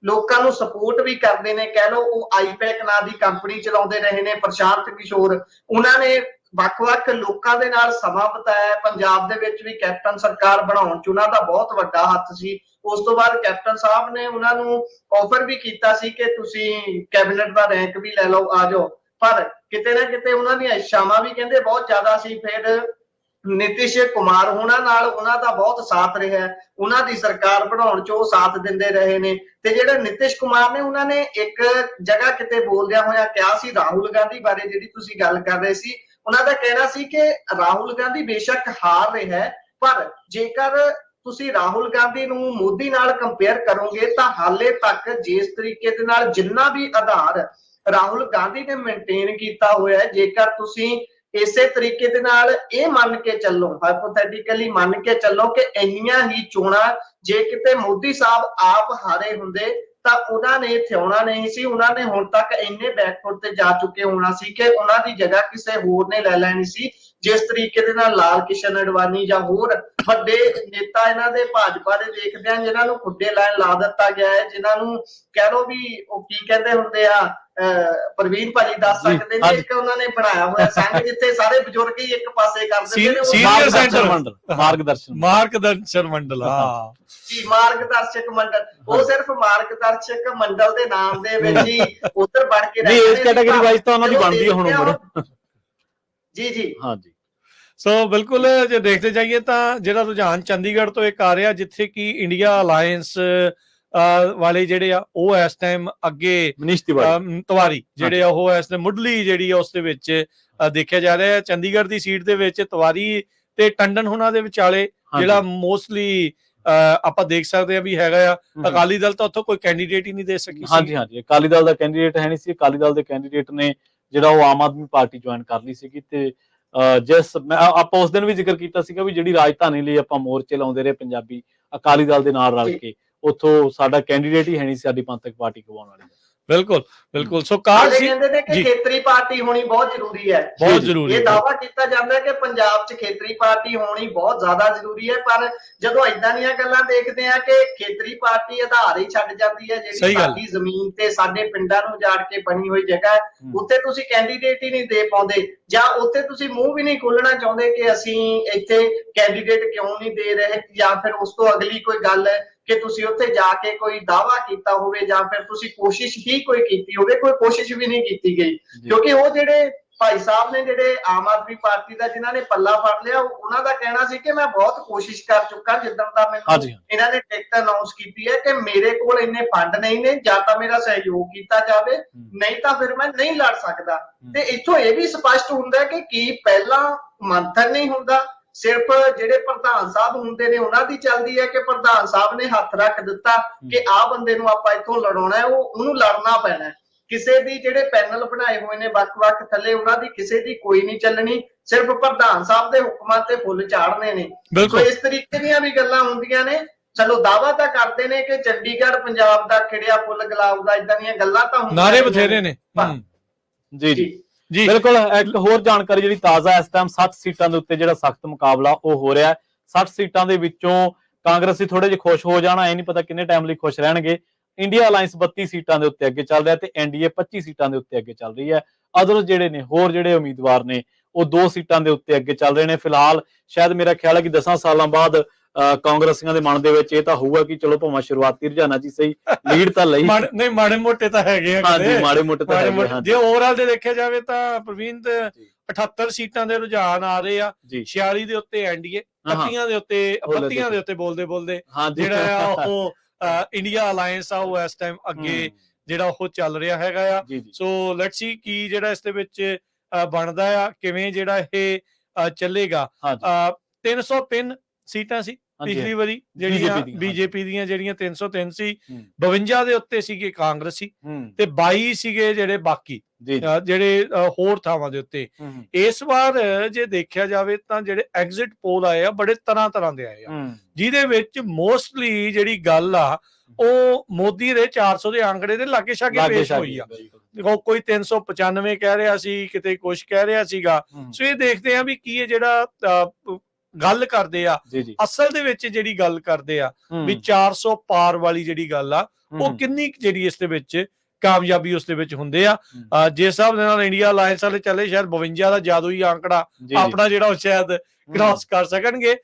ਲੋਕਾਂ ਨੂੰ ਸਪੋਰਟ ਵੀ ਕਰਦੇ ਨੇ, ਕਹਿ ਲਓ, ਉਹ ਆਈਪੈਕ ਨਾਂ ਦੀ ਕੰਪਨੀ ਚਲਾਉਂਦੇ ਰਹੇ ਨੇ ਪ੍ਰਸ਼ਾਂਤ ਕਿਸ਼ੋਰ, ਉਹਨਾਂ ਨੇ ਵੱਖ-ਵੱਖ ਲੋਕਾਂ ਦੇ ਨਾਲ ਸਮਾਂ ਬਿਤਾਇਆ। ਪੰਜਾਬ ਦੇ ਵਿੱਚ ਵੀ ਕੈਪਟਨ ਸਰਕਾਰ ਬਣਾਉਣ 'ਚ ਉਹਨਾਂ ਦਾ ਬਹੁਤ ਵੱਡਾ ਹੱਥ ਸੀ। ਉਸ ਤੋਂ ਬਾਅਦ ਕੈਪਟਨ ਸਾਹਿਬ ਨੇ ਉਹਨਾਂ ਨੂੰ ਆਫਰ ਵੀ ਕੀਤਾ ਸੀ ਕਿ ਤੁਸੀਂ ਕੈਬਨਿਟ ਦਾ ਰੈਂਕ ਵੀ ਲੈ ਲਓ, ਆ ਜਾਓ, ਪਰ ਕਿਤੇ ਨਾ ਕਿਤੇ ਉਹਨਾਂ ਦੀਆਂ ਇੱਛਾਵਾਂ ਵੀ ਕਹਿੰਦੇ ਬਹੁਤ ਜ਼ਿਆਦਾ ਸੀ। ਫਿਰ ਨਿਤਿਸ਼ ਕੁਮਾਰ ਹੋਣਾ ਨਾਲ ਉਹਨਾਂ ਦਾ ਬਹੁਤ ਸਾਥ ਰਿਹਾ, ਉਹਨਾਂ ਦੀ ਸਰਕਾਰ ਬਣਾਉਣ 'ਚ ਉਹ ਸਾਥ ਦਿੰਦੇ ਰਹੇ ਨੇ। ਤੇ ਜਿਹੜੇ ਨਿਤਿਸ਼ ਕੁਮਾਰ ਨੇ, ਉਹਨਾਂ ਨੇ ਇੱਕ ਜਗ੍ਹਾ ਕਿਤੇ ਬੋਲਦਿਆਂ ਹੋਇਆ ਕਿਹਾ ਸੀ ਰਾਹੁਲ ਗਾਂਧੀ ਬਾਰੇ, ਜਿਹੜੀ ਤੁਸੀਂ ਗੱਲ ਕਰ ਰਹੇ ਸੀ, ਉਹਨਾਂ ਦਾ ਕਹਿਣਾ ਸੀ ਕਿ ਰਾਹੁਲ ਗਾਂਧੀ ਬੇਸ਼ੱਕ ਹਾਰ ਰਿਹਾ ਹੈ, ਪਰ ਜੇਕਰ ਤੁਸੀਂ ਰਾਹੁਲ ਗਾਂਧੀ ਨੂੰ ਮੋਦੀ ਨਾਲ ਕੰਪੇਅਰ ਕਰੋਗੇ ਤਾਂ ਹਾਲੇ ਤੱਕ ਜਿਸ ਤਰੀਕੇ ਦੇ ਨਾਲ ਜਿੰਨਾ ਵੀ ਆਧਾਰ ਰਾਹੁਲ ਗਾਂਧੀ ਨੇ ਮੇਨਟੇਨ ਕੀਤਾ ਹੋਇਆ ਹੈ, ਜੇਕਰ ਤੁਸੀਂ ਇਸੇ ਤਰੀਕੇ ਦੇ ਨਾਲ ਇਹ ਮੰਨ ਕੇ ਚੱਲੋ, ਹਾਈਪੋਥੈਟਿਕਲੀ ਮੰਨ ਕੇ ਚੱਲੋ ਕਿ ਇੰਨੀਆਂ ਹੀ ਚੋਣਾਂ ਜੇ ਕਿਤੇ ਮੋਦੀ ਸਾਹਿਬ ਆਪ ਹਾਰੇ ਹੁੰਦੇ ਤਾਂ ਉਹਨਾਂ ਨੇ ਇੱਥੇ ਆਉਣਾ ਨਹੀਂ ਸੀ। ਉਹਨਾਂ ਨੇ ਹੁਣ ਤੱਕ ਇੰਨੇ ਬੈਕਫੁੱਟ ਤੇ ਜਾ ਚੁੱਕੇ ਹੋਣਾ ਸੀ ਕਿ ਉਹਨਾਂ ਦੀ ਜਗ੍ਹਾ ਕਿਸੇ ਹੋਰ ਨੇ ਲੈ ਲੈਣੀ ਸੀ। ਜਿਸ ਤਰੀਕੇ ਦੇ ਨਾਲ ਲਾਲ ਕਿਸ਼ਨ ਅਡਵਾਨੀ ਜਾਂ ਹੋਰ ਵੱਡੇ ਨੇਤਾ ਇਹਨਾਂ ਦੇ ਭਾਜਪਾ ਦੇ ਦੇਖਦੇ ਆ, ਜਿਨ੍ਹਾਂ ਨੂੰ ਖੁੱਡੇ ਲਾਈਨ ਲਾ ਦਿੱਤਾ ਗਿਆ ਹੈ, ਜਿਨ੍ਹਾਂ ਨੂੰ ਕਹਿ ਲਓ ਵੀ ਉਹ ਕੀ ਕਹਿੰਦੇ ਹੁੰਦੇ ਆ, ਪ੍ਰਵੀਨ ਭਾਜੀ ਦੱਸ ਸਕਦੇ ਨੇ, ਇੱਕ ਉਹਨਾਂ ਨੇ ਬਣਾਇਆ ਹੋਇਆ ਸੰਘ ਜਿੱਥੇ ਸਾਰੇ ਬਜ਼ੁਰਗ ਹੀ ਇੱਕ ਪਾਸੇ ਕਰ ਦਿੰਦੇ ਨੇ, ਮਾਰਗਦਰਸ਼ਨ ਮੰਡਲ। ਹਾਂ ਜੀ, ਮਾਰਗਦਰਸ਼ਕ ਮੰਡਲ। ਉਹ ਸਿਰਫ ਮਾਰਗਦਰਸ਼ਕ ਮੰਡਲ ਦੇ ਨਾਮ ਦੇ ਵਿੱਚ ਹੀ ਉੱਧਰ ਬਣ ਕੇ ਨਹੀਂ, ਇਸ ਕੈਟਾਗਰੀ ਵਾਈਜ਼ ਤਾਂ ਉਹਨਾਂ ਦੀ ਬਣਦੀ ਹੈ ਹੁਣ ਉਮਰ। ਜੀ ਹਾਂਜੀ। ਸੋ ਬਿਲਕੁਲ ਜੇ ਦੇਖਦੇ ਜਾਈਏ ਤਾਂ ਜਿਹੜਾ ਰੁਝਾਨ ਚੰਡੀਗੜ੍ਹ ਤੋਂ ਇੱਕ ਆ ਰਿਹਾ, ਜਿੱਥੇ ਕਿ ਇੰਡੀਆ ਅਲਾਇੰਸ ਵਾਲੇ ਜਿਹੜੇ ਆ ਉਹ ਇਸ ਟਾਈਮ ਅੱਗੇ ਮਨੀਸ਼ ਤਿਵਾੜੀ ਤਿਵਾੜੀ ਜਿਹੜੇ ਆ ਉਹ ਇਸ ਟਾਈਮ ਮੁੱਢਲੀ ਜਿਹੜੀ ਆ ਉਸ ਦੇ ਵਿੱਚ ਦੇਖਿਆ ਜਾ ਰਿਹਾ ਹੈ। ਚੰਡੀਗੜ੍ਹ ਦੀ ਸੀਟ ਦੇ ਵਿੱਚ ਤਿਵਾੜੀ ਤੇ ਟੰਡਨ ਹੁਣਾਂ ਦੇ ਵਿਚਾਲੇ ਜਿਹੜਾ ਮੋਸਟਲੀ ਆਪਾਂ ਦੇਖ ਸਕਦੇ ਆ ਵੀ ਹੈਗਾ ਆ। ਅਕਾਲੀ ਦਲ ਤਾਂ ਉੱਥੋਂ ਕੋਈ ਕੈਂਡੀਡੇਟ ਹੀ ਨਹੀਂ ਦੇ ਸਕੀ। ਹਾਂਜੀ ਅਕਾਲੀ ਦਲ ਦਾ ਕੈਂਡੀਡੇਟ ਹੈ ਨਹੀਂ ਸੀ। ਅਕਾਲੀ ਦਲ ਦੇ ਕੈਂਡੀਡੇਟ ਨੇ ਜਿਹੜਾ ਉਹ ਆਮ ਆਦਮੀ ਪਾਰਟੀ ਜੁਆਇਨ ਕਰ ਲਈ ਸੀਗੀ ਤੇ ਆਪਾਂ ਉਸ ਦਿਨ ਵੀ ਜ਼ਿਕਰ ਕੀਤਾ ਸੀਗਾ ਵੀ ਜਿਹੜੀ ਰਾਜਧਾਨੀ ਲਈ ਆਪਾਂ ਮੋਰਚੇ ਲਾਉਂਦੇ ਰਹੇ ਪੰਜਾਬੀ ਅਕਾਲੀ ਦਲ ਦੇ ਨਾਲ ਰਲ ਕੇ, ਉੱਥੋਂ ਸਾਡਾ ਕੈਂਡੀਡੇਟ ਹੀ ਹੈ ਨਹੀਂ ਸੀ ਸਾਡੀ ਪੰਥਕ ਪਾਰਟੀ ਕਵਾਉਣ ਵਾਲੀ। ਬਿਲਕੁਲ ਸੋ ਕਾਲ ਸੀ ਕਹਿੰਦੇ ਨੇ ਕਿ ਖੇਤਰੀ ਪਾਰਟੀ ਹੋਣੀ ਬਹੁਤ ਜ਼ਰੂਰੀ ਹੈ। ਬਹੁਤ ਜ਼ਰੂਰੀ ਇਹ ਦਾਅਵਾ ਕੀਤਾ ਜਾਂਦਾ ਹੈ ਕਿ ਪੰਜਾਬ 'ਚ ਖੇਤਰੀ ਪਾਰਟੀ ਹੋਣੀ ਬਹੁਤ ਜ਼ਿਆਦਾ ਜ਼ਰੂਰੀ ਹੈ, ਪਰ ਜਦੋਂ ਇਦਾਂ ਦੀਆਂ ਗੱਲਾਂ ਦੇਖਦੇ ਆ ਕਿ ਖੇਤਰੀ ਪਾਰਟੀ ਆਧਾਰ ਹੀ ਛੱਡ ਜਾਂਦੀ ਹੈ, ਜਿਹੜੀ ਸਾਡੀ ਜ਼ਮੀਨ ਤੇ ਸਾਡੇ ਪਿੰਡਾਂ ਨੂੰ ਉਜਾੜ ਕੇ ਬਣੀ ਹੋਈ ਜਗ੍ਹਾ, ਉੱਥੇ ਤੁਸੀਂ ਕੈਂਡੀਡੇਟ ਹੀ ਨਹੀਂ ਦੇ ਪਾਉਂਦੇ ਜਾਂ ਉੱਥੇ ਤੁਸੀਂ ਮੂੰਹ ਵੀ ਨਹੀਂ ਖੋਲਣਾ ਚਾਹੁੰਦੇ ਕਿ ਅਸੀਂ ਇੱਥੇ ਕੈਂਡੀਡੇਟ ਕਿਉਂ ਨਹੀਂ ਦੇ ਰਹੇ, ਜਾਂ ਫਿਰ ਉਸ ਤੋਂ ਅਗਲੀ ਕੋਈ ਗੱਲ ਕਿ ਤੁਸੀਂ ਉੱਥੇ ਜਾ ਕੇ ਕੋਈ ਦਾਅਵਾ ਕੀਤਾ ਹੋਵੇ ਜਾਂ ਫਿਰ ਤੁਸੀਂ ਕੋਸ਼ਿਸ਼ ਹੀ ਕੋਈ ਕੀਤੀ ਹੋਵੇ, ਕੋਈ ਕੋਸ਼ਿਸ਼ ਵੀ ਨਹੀਂ ਕੀਤੀ ਗਈ। ਕਿਉਂਕਿ ਉਹ ਜਿਹੜੇ ਭਾਈ ਸਾਹਿਬ ਨੇ ਜਿਹੜੇ ਆਮ ਆਦਮੀ ਪਾਰਟੀ ਦਾ ਜਿਨ੍ਹਾਂ ਨੇ ਪੱਲਾ ਫੜ ਲਿਆ, ਉਹਨਾਂ ਦਾ ਕਹਿਣਾ ਸੀ ਕਿ ਮੈਂ ਬਹੁਤ ਕੋਸ਼ਿਸ਼ ਕਰ ਚੁੱਕਾ, ਜਿੱਦਾਂ ਦਾ ਮੈਨੂੰ ਇਹਨਾਂ ਨੇ ਟਿਕਟ ਅਨਾਉਂਸ ਕੀਤੀ ਹੈ ਕਿ ਮੇਰੇ ਕੋਲ ਇੰਨੇ ਫੰਡ ਨਹੀਂ ਨੇ, ਜਾਂ ਤਾਂ ਮੇਰਾ ਸਹਿਯੋਗ ਕੀਤਾ ਜਾਵੇ ਨਹੀਂ ਤਾਂ ਫਿਰ ਮੈਂ ਨਹੀਂ ਲੜ ਸਕਦਾ। ਤੇ ਇੱਥੋਂ ਇਹ ਵੀ ਸਪਸ਼ਟ ਹੁੰਦਾ ਕਿ ਕੀ ਪਹਿਲਾਂ ਮੰਥਨ ਨਹੀਂ ਹੁੰਦਾ, ਸਿਰਫ ਜਿਹੜੇ ਪ੍ਰਧਾਨ ਸਾਹਿਬ ਹੁੰਦੇ ਨੇ ਉਹਨਾਂ ਦੀ ਚੱਲਦੀ ਹੈ ਕਿ ਪ੍ਰਧਾਨ ਸਾਹਿਬ ਨੇ ਹੱਥ ਰੱਖ ਦਿੱਤਾ ਕਿ ਆਹ ਬੰਦੇ ਨੂੰ ਆਪਾਂ ਇੱਥੋਂ ਲੜਾਉਣਾ ਹੈ, ਉਹਨੂੰ ਲੜਨਾ ਪੈਣਾ। ਕਿਸੇ ਦੀ ਜਿਹੜੇ ਪੈਨਲ ਬਣਾਏ ਹੋਏ ਨੇ ਵੱਖ-ਵੱਖ ਥੱਲੇ, ਉਹਨਾਂ ਦੀ ਕਿਸੇ ਦੀ ਕੋਈ ਨਹੀਂ ਚੱਲਣੀ, ਸਿਰਫ ਪ੍ਰਧਾਨ ਸਾਹਿਬ ਦੇ ਹੁਕਮਾਂ ਤੇ ਫੁੱਲ ਚਾੜਨੇ ਨੇ। ਸੋ ਇਸ ਤਰੀਕੇ ਦੀਆਂ ਵੀ ਗੱਲਾਂ ਹੁੰਦੀਆਂ ਨੇ। ਚਲੋ ਦਾਅਵਾ ਤਾਂ ਕਰਦੇ ਨੇ ਕਿ ਚੰਡੀਗੜ੍ਹ ਪੰਜਾਬ ਦਾ ਖਿੜਿਆ ਫੁੱਲ ਗੁਲਾਬ ਦਾ, ਇਦਾਂ ਦੀਆਂ ਗੱਲਾਂ ਤਾਂ ਹੁੰਦੀਆਂ, ਨਾਰੇ ਬਥੇਰੇ ਨੇ। ਜੀ ਬਿਲਕੁਲ। ਇੱਕ ਹੋਰ ਜਾਣਕਾਰੀ ਜਿਹੜੀ ਤਾਜ਼ਾ ਇਸ ਟਾਈਮ 60 ਸੀਟਾਂ ਦੇ ਉੱਤੇ ਜਿਹੜਾ ਸਖਤ ਮੁਕਾਬਲਾ ਉਹ ਹੋ ਰਿਹਾ ਹੈ। 60 ਸੀਟਾਂ ਦੇ ਵਿੱਚੋਂ ਕਾਂਗਰਸੀ ਥੋੜੇ ਜਿਹਾ ਖੁਸ਼ ਹੋ ਜਾਣਾ, ਇਹ ਨਹੀਂ ਪਤਾ ਕਿੰਨੇ ਟਾਈਮ ਲਈ ਖੁਸ਼ ਰਹਿਣਗੇ। ਇੰਡੀਆ ਅਲਾਈਅੰਸ 32 ਸੀਟਾਂ ਦੇ ਉੱਤੇ ਅੱਗੇ ਚੱਲ ਰਿਹਾ ਤੇ ਐਨਡੀਏ 25 ਸੀਟਾਂ ਦੇ ਉੱਤੇ ਅੱਗੇ ਚੱਲ ਰਹੀ ਹੈ। ਅਦਰ ਜਿਹੜੇ ਨੇ ਹੋਰ ਜਿਹੜੇ ਉਮੀਦਵਾਰ ਨੇ ਉਹ 2 ਸੀਟਾਂ ਦੇ ਉੱਤੇ ਅੱਗੇ ਚੱਲ ਰਹੇ ਨੇ। ਫਿਲਹਾਲ ਸ਼ਾਇਦ ਮੇਰਾ ਖਿਆਲ ਹੈ ਕਿ 10 ਸਾਲਾਂ ਬਾਅਦ ਕਾਂਗਰਸੀਆਂ ਦੇ ਮਨ ਦੇ ਵਿੱਚ ਇਹ ਤਾਂ ਹੋਊਗਾ ਕਿ ਚਲੋ ਭਾਵੇਂ ਸ਼ੁਰੂਆਤੀ ਰੁਝਾਨਾਂ ਚ ਸਹੀ ਲੀਡ ਤਾਂ ਲਈ ਨਹੀਂ, ਮਾੜੇ ਮੋਟੇ ਤਾਂ ਹੈਗੇ ਆ। ਹਾਂਜੀ ਮਾੜੇ ਮੋਟੇ ਤਾਂ ਹੈਗੇ ਆ। ਜੇ ਓਵਰਆਲ ਦੇ ਦੇਖਿਆ ਜਾਵੇ ਤਾਂ ਪ੍ਰਵੀਨ 78 ਸੀਟਾਂ ਦੇ ਰੁਝਾਨ ਆ ਰਹੇ ਆ। 46 ਦੇ ਉੱਤੇ ਐਨਡੀਏ, 32 ਦੇ ਉੱਤੇ ਬੋਲਦੇ ਜਿਹੜਾ ਆ ਉਹ ਇੰਡੀਆ ਅਲਾਈਅੰਸ ਆ ਉਹ ਇਸ ਟਾਈਮ ਅੱਗੇ ਜਿਹੜਾ ਉਹ ਚੱਲ ਰਿਹਾ ਹੈਗਾ ਆ। ਸੋ ਲੈਟਸ ਸੀ ਕੀ ਜਿਹੜਾ ਇਸ ਦੇ ਵਿੱਚ ਬਣਦਾ ਆ, ਕਿਵੇਂ ਜਿਹੜਾ ਇਹ ਚੱਲੇਗਾ। 303 ਸੀਟਾਂ ਸੀ ਪਿਛਲੀ ਵਾਰੀ ਜਿਹੜੀਆਂ ਬੀਜੇਪੀ ਦੀਆਂ, ਜਿਹੜੀਆਂ 303 ਸੀ, 52 ਦੇ ਉੱਤੇ ਸੀਗੇ ਕਾਂਗਰਸੀ ਤੇ 22 ਸੀਗੇ ਜਿਹੜੇ ਬਾਕੀ ਜਿਹੜੇ ਹੋਰ ਥਾਵਾਂ ਦੇ ਉੱਤੇ। ਇਸ ਵਾਰ ਜੇ ਦੇਖਿਆ ਜਾਵੇ ਤਾਂ ਜਿਹੜੇ ਐਗਜ਼ਿਟ ਪੋਲ ਆਏ ਆ ਬੜੇ ਤਰ੍ਹਾਂ ਦੇ ਆਏ ਆ, ਜਿਹਦੇ ਵਿੱਚ ਮੋਸਟਲੀ ਜਿਹੜੀ ਗੱਲ ਆ ਉਹ ਮੋਦੀ ਦੇ 400 ਦੇ ਆંકੜੇ ਦੇ ਲਾਗੇ ਛਾਗੇ ਪੇਸ਼ ਹੋਈ ਆ। ਕੋਈ 395 ਕਹਿ ਰਿਹਾ ਸੀ, ਕਿਤੇ ਕੁਛ ਕਹਿ ਰਿਹਾ ਸੀਗਾ। ਸੋ ਇਹ ਦੇਖਦੇ ਆ ਵੀ ਕੀ ਇਹ ਜਿਹੜਾ ਗੱਲ ਕਰਦੇ ਆ, ਅਸਲ ਦੇ ਵਿੱਚ ਜਿਹੜੀ ਗੱਲ ਕਰਦੇ ਆ ਵੀ 400 ਪਾਰ ਵਾਲੀ ਜਿਹੜੀ ਗੱਲ ਆ ਉਹ ਕਿੰਨੀ ਜਿਹੜੀ ਇਸ ਦੇ ਵਿੱਚ ਕਾਮਯਾਬੀ ਉਸ ਦੇ ਵਿੱਚ ਹੁੰਦੇ ਆ। ਜਿਸ ਹਿਸਾਬ ਦੇ ਨਾਲ ਇੰਡੀਆ ਅਲਾਈਅੰਸ ਵਾਲੇ ਚੱਲੇ, ਸ਼ਾਇਦ 52 ਦਾ ਜਾਦੂਈ ਆંકੜਾ ਆਪਣਾ ਜਿਹੜਾ ਉਹ ਸ਼ਾਇਦ ਕ੍ਰਾਸ ਕਰ ਸਕਣਗੇ।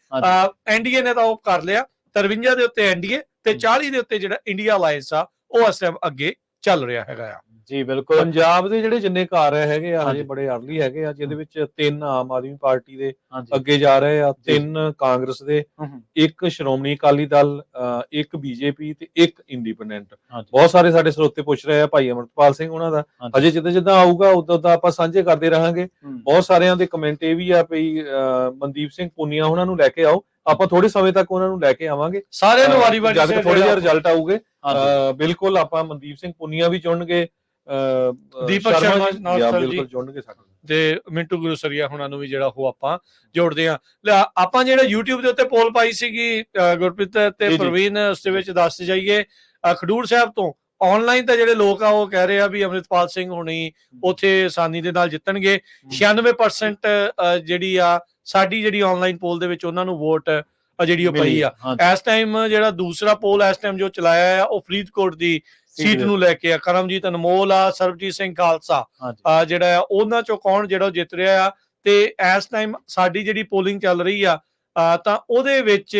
ਐਨਡੀਏ ਨੇ ਤਾਂ ਉਹ ਕਰ ਲਿਆ, 53 ਦੇ ਉੱਤੇ ਐਨਡੀਏ ਤੇ 40 ਦੇ ਉੱਤੇ ਜਿਹੜਾ ਇੰਡੀਆ ਅਲਾਈਅੰਸ ਆ ਉਹ ਇਸ ਟਾਈਮ ਅੱਗੇ ਚੱਲ ਰਿਹਾ ਹੈਗਾ ਆ। ਜੀ ਬਿਲਕੁਲ। ਪੰਜਾਬ ਦੇ ਜਿਹੜੇ ਜਿੰਨੇ ਘਰ ਹੈਗੇ ਆ ਹਜੇ ਬੜੇ ਅਰਲੀ ਹੈਗੇ ਆ, ਜਿਹਦੇ ਵਿੱਚ 3 ਆਮ ਆਦਮੀ ਪਾਰਟੀ ਦੇ ਅੱਗੇ ਜਾ ਰਹੇ ਆ, 3 ਕਾਂਗਰਸ ਦੇ, 1 ਸ਼੍ਰੋਮਣੀ ਅਕਾਲੀ ਦਲ, 1 ਬੀਜੇਪੀ ਤੇ 1 ਇੰਡੀਪੈਂਡੈਂਟ। ਬਹੁਤ ਸਾਰੇ ਸਾਡੇ ਸਰੋਤੇ ਪੁੱਛ ਰਹੇ ਆ ਭਾਈ ਅਮਰਪਾਲ ਸਿੰਘ ਉਹਨਾਂ ਦਾ, ਅਜੇ ਜਿੱਦਾਂ ਆਊਗਾ ਉਦੋਂ ਆਪਾਂ ਸਾਂਝੇ ਕਰਦੇ ਰਹਾਂਗੇ। ਬਹੁਤ ਸਾਰਿਆਂ ਦੇ ਕਮੈਂਟ ਇਹ ਵੀ ਆ ਵੀ ਮਨਦੀਪ ਸਿੰਘ ਪੁਨੀਆ ਉਹਨਾਂ ਨੂੰ ਲੈ ਕੇ ਆਓ, ਆਪਾਂ ਥੋੜੇ ਸਮੇਂ ਤੱਕ ਉਹਨਾਂ ਨੂੰ ਲੈ ਕੇ ਆਵਾਂਗੇ, ਸਾਰਿਆਂ ਨੂੰ ਵਾਰੀ-ਵਾਰੀ ਜਦ ਥੋੜੇ ਜਿਹਾ ਰਿਜ਼ਲਟ ਆਊਗੇ। ਬਿਲਕੁਲ ਆਪਾਂ ਮਨਦੀਪ ਸਿੰਘ ਪੁਨੀਆ ਵੀ ਚੁਣਨਗੇ, ਦੀਪਕ ਸ਼ਰਮਾ ਬਿਲਕੁਲ ਚੁਣਨਗੇ ਸਾਡੇ ਤੇ ਮਿੰਟੂ ਗੁਰਸਰੀਆ ਹੁਣਾਂ ਨੂੰ ਵੀ ਜਿਹੜਾ ਉਹ ਆਪਾਂ ਜੋੜਦੇ ਆ। ਆਪਾਂ ਜਿਹੜਾ YouTube ਦੇ ਉੱਤੇ ਪੋਲ ਪਾਈ ਸੀਗੀ ਗੁਰਪ੍ਰੀਤ ਤੇ ਪ੍ਰਵੀਨ, ਉਸ ਦੇ ਵਿੱਚ ਦੱਸ ਜਾਈਏ ਖਡੂਰ ਸਾਹਿਬ ਤੋਂ ਆਨਲਾਈਨ ਤਾਂ ਜਿਹੜੇ ਲੋਕ ਆ ਉਹ ਕਹਿ ਰਹੇ ਆ ਵੀ ਅਮਰਿਤਪਾਲ ਸਿੰਘ ਹੁਣੀ ਉੱਥੇ ਆਸਾਨੀ ਦੇ ਨਾਲ ਜਿੱਤਣਗੇ। 96% ਜਿਹੜੀ ਆ ਸਾਡੀ ਜਿਹੜੀ ਆਨਲਾਈਨ ਪੋਲ ਦੇ ਵਿੱਚ ਉਹਨਾਂ ਨੂੰ ਵੋਟ ਜਿਹੜੀ ਉਹ ਪਈ ਆ। ਇਸ ਟਾਈਮ ਜਿਹੜਾ ਦੂਸਰਾ ਪੋਲ ਇਸ ਟਾਈਮ ਜੋ ਚਲਾਇਆ ਆ ਉਹ ਫਰੀਦਕੋਟ ਦੀ ਸੀਟ ਨੂੰ ਲੈ ਕੇ ਆ। ਕਰਮਜੀਤ ਅਨਮੋਲ ਆ, ਸਰਬਜੀਤ ਸਿੰਘ ਖਾਲਸਾ ਜਿਹੜਾ ਆ ਉਹਨਾਂ ਚੋਂ ਕੌਣ ਜਿਹੜਾ ਜਿੱਤ ਰਿਹਾ ਆ। ਤੇ ਇਸ ਟਾਈਮ ਸਾਡੀ ਜਿਹੜੀ ਪੋਲਿੰਗ ਚੱਲ ਰਹੀ ਆ ਤਾਂ ਉਹਦੇ ਵਿੱਚ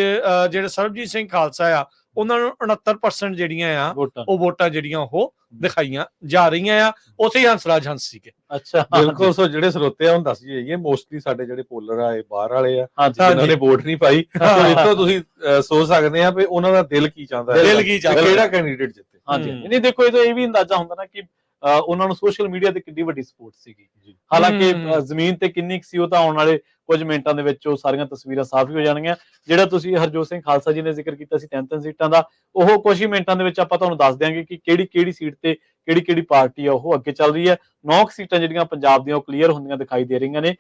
ਜਿਹੜਾ ਸਰਬਜੀਤ ਸਿੰਘ ਖਾਲਸਾ ਆ ਉਹਨਾਂ ਨੂੰ 69% ਜਿਹੜੀਆਂ ਆ ਵੋਟਾਂ ਉਹ ਵੋਟਾਂ ਜਿਹੜੀਆਂ ਉਹ ਦਿਖਾਈਆਂ ਜਾ ਰਹੀਆਂ ਆ। ਉੱਥੇ ਹੀ ਹੰਸਰਾਜ ਹੰਸ ਸੀਗੇ। ਅੱਛਾ ਬਿਲਕੁਲ। ਸੋ ਜਿਹੜੇ ਸਰੋਤੇ ਆ ਹੁਣ ਦੱਸ ਜਾਈਏ, ਮੋਸਟਲੀ ਸਾਡੇ ਜਿਹੜੇ ਪੋਲਰ ਆ ਇਹ ਬਾਹਰ ਵਾਲੇ ਆ, ਹਾਂਜੀ ਜਿਨ੍ਹਾਂ ਨੇ ਵੋਟ ਨਹੀਂ ਪਾਈ। ਸੋ ਇੱਥੋਂ ਤੁਸੀਂ ਸੋਚ ਸਕਦੇ ਆ ਵੀ ਉਹਨਾਂ ਦਾ ਦਿਲ ਕੀ ਚਾਹੁੰਦਾ ਹੈ, ਦਿਲ ਕੀ ਚਾਹੁੰਦਾ, ਕਿਹੜਾ ਕੈਂਡੀਡੇਟ ਜਿੱਤੇ। ਹਾਂਜੀ ਨਹੀਂ ਦੇਖੋ ਇਹ ਤਾਂ ਇਹ ਵੀ ਅੰਦਾਜ਼ਾ ਹੁੰਦਾ ਨਾ ਕਿ ਉਹਨਾਂ ਨੂੰ ਸੋਸ਼ਲ ਮੀਡੀਆ ਤੇ ਕਿੰਨੀ ਵੱਡੀ ਸਪੋਰਟ ਸੀਗੀ। ਹਾਲਾਂਕਿ ਜ਼ਮੀਨ ਤੇ ਕਿੰਨੀ ਕੁ ਸੀ ਉਹ ਤਾਂ ਆਉਣ ਵਾਲੇ ਕੁਝ ਮਿੰਟਾਂ ਦੇ ਵਿੱਚ ਉਹ ਸਾਰੀਆਂ ਤਸਵੀਰਾਂ ਸਾਫ਼ ਹੀ ਹੋ ਜਾਣਗੀਆਂ। ਜਿਹੜਾ ਤੁਸੀਂ ਹਰਜੋਤ ਸਿੰਘ ਖਾਲਸਾ ਜੀ ਨੇ ਜ਼ਿਕਰ ਕੀਤਾ ਸੀ 3 ਸੀਟਾਂ ਦਾ, ਉਹ ਕੁਝ ਹੀ ਮਿੰਟਾਂ ਦੇ ਵਿੱਚ ਆਪਾਂ ਤੁਹਾਨੂੰ ਦੱਸ ਦਿਆਂਗੇ ਕਿ ਕਿਹੜੀ ਸੀਟ ਤੇ ਕਿਹੜੀ ਪਾਰਟੀ ਆ ਉਹ ਅੱਗੇ ਚੱਲ ਰਹੀ ਹੈ। 9 ਸੀਟਾਂ ਜਿਹੜੀਆਂ ਪੰਜਾਬ ਦੀਆਂ ਉਹ ਕਲੀਅਰ ਹੁੰਦੀਆਂ ਦਿਖਾਈ ਦੇ ਰਹੀਆਂ ਨੇ।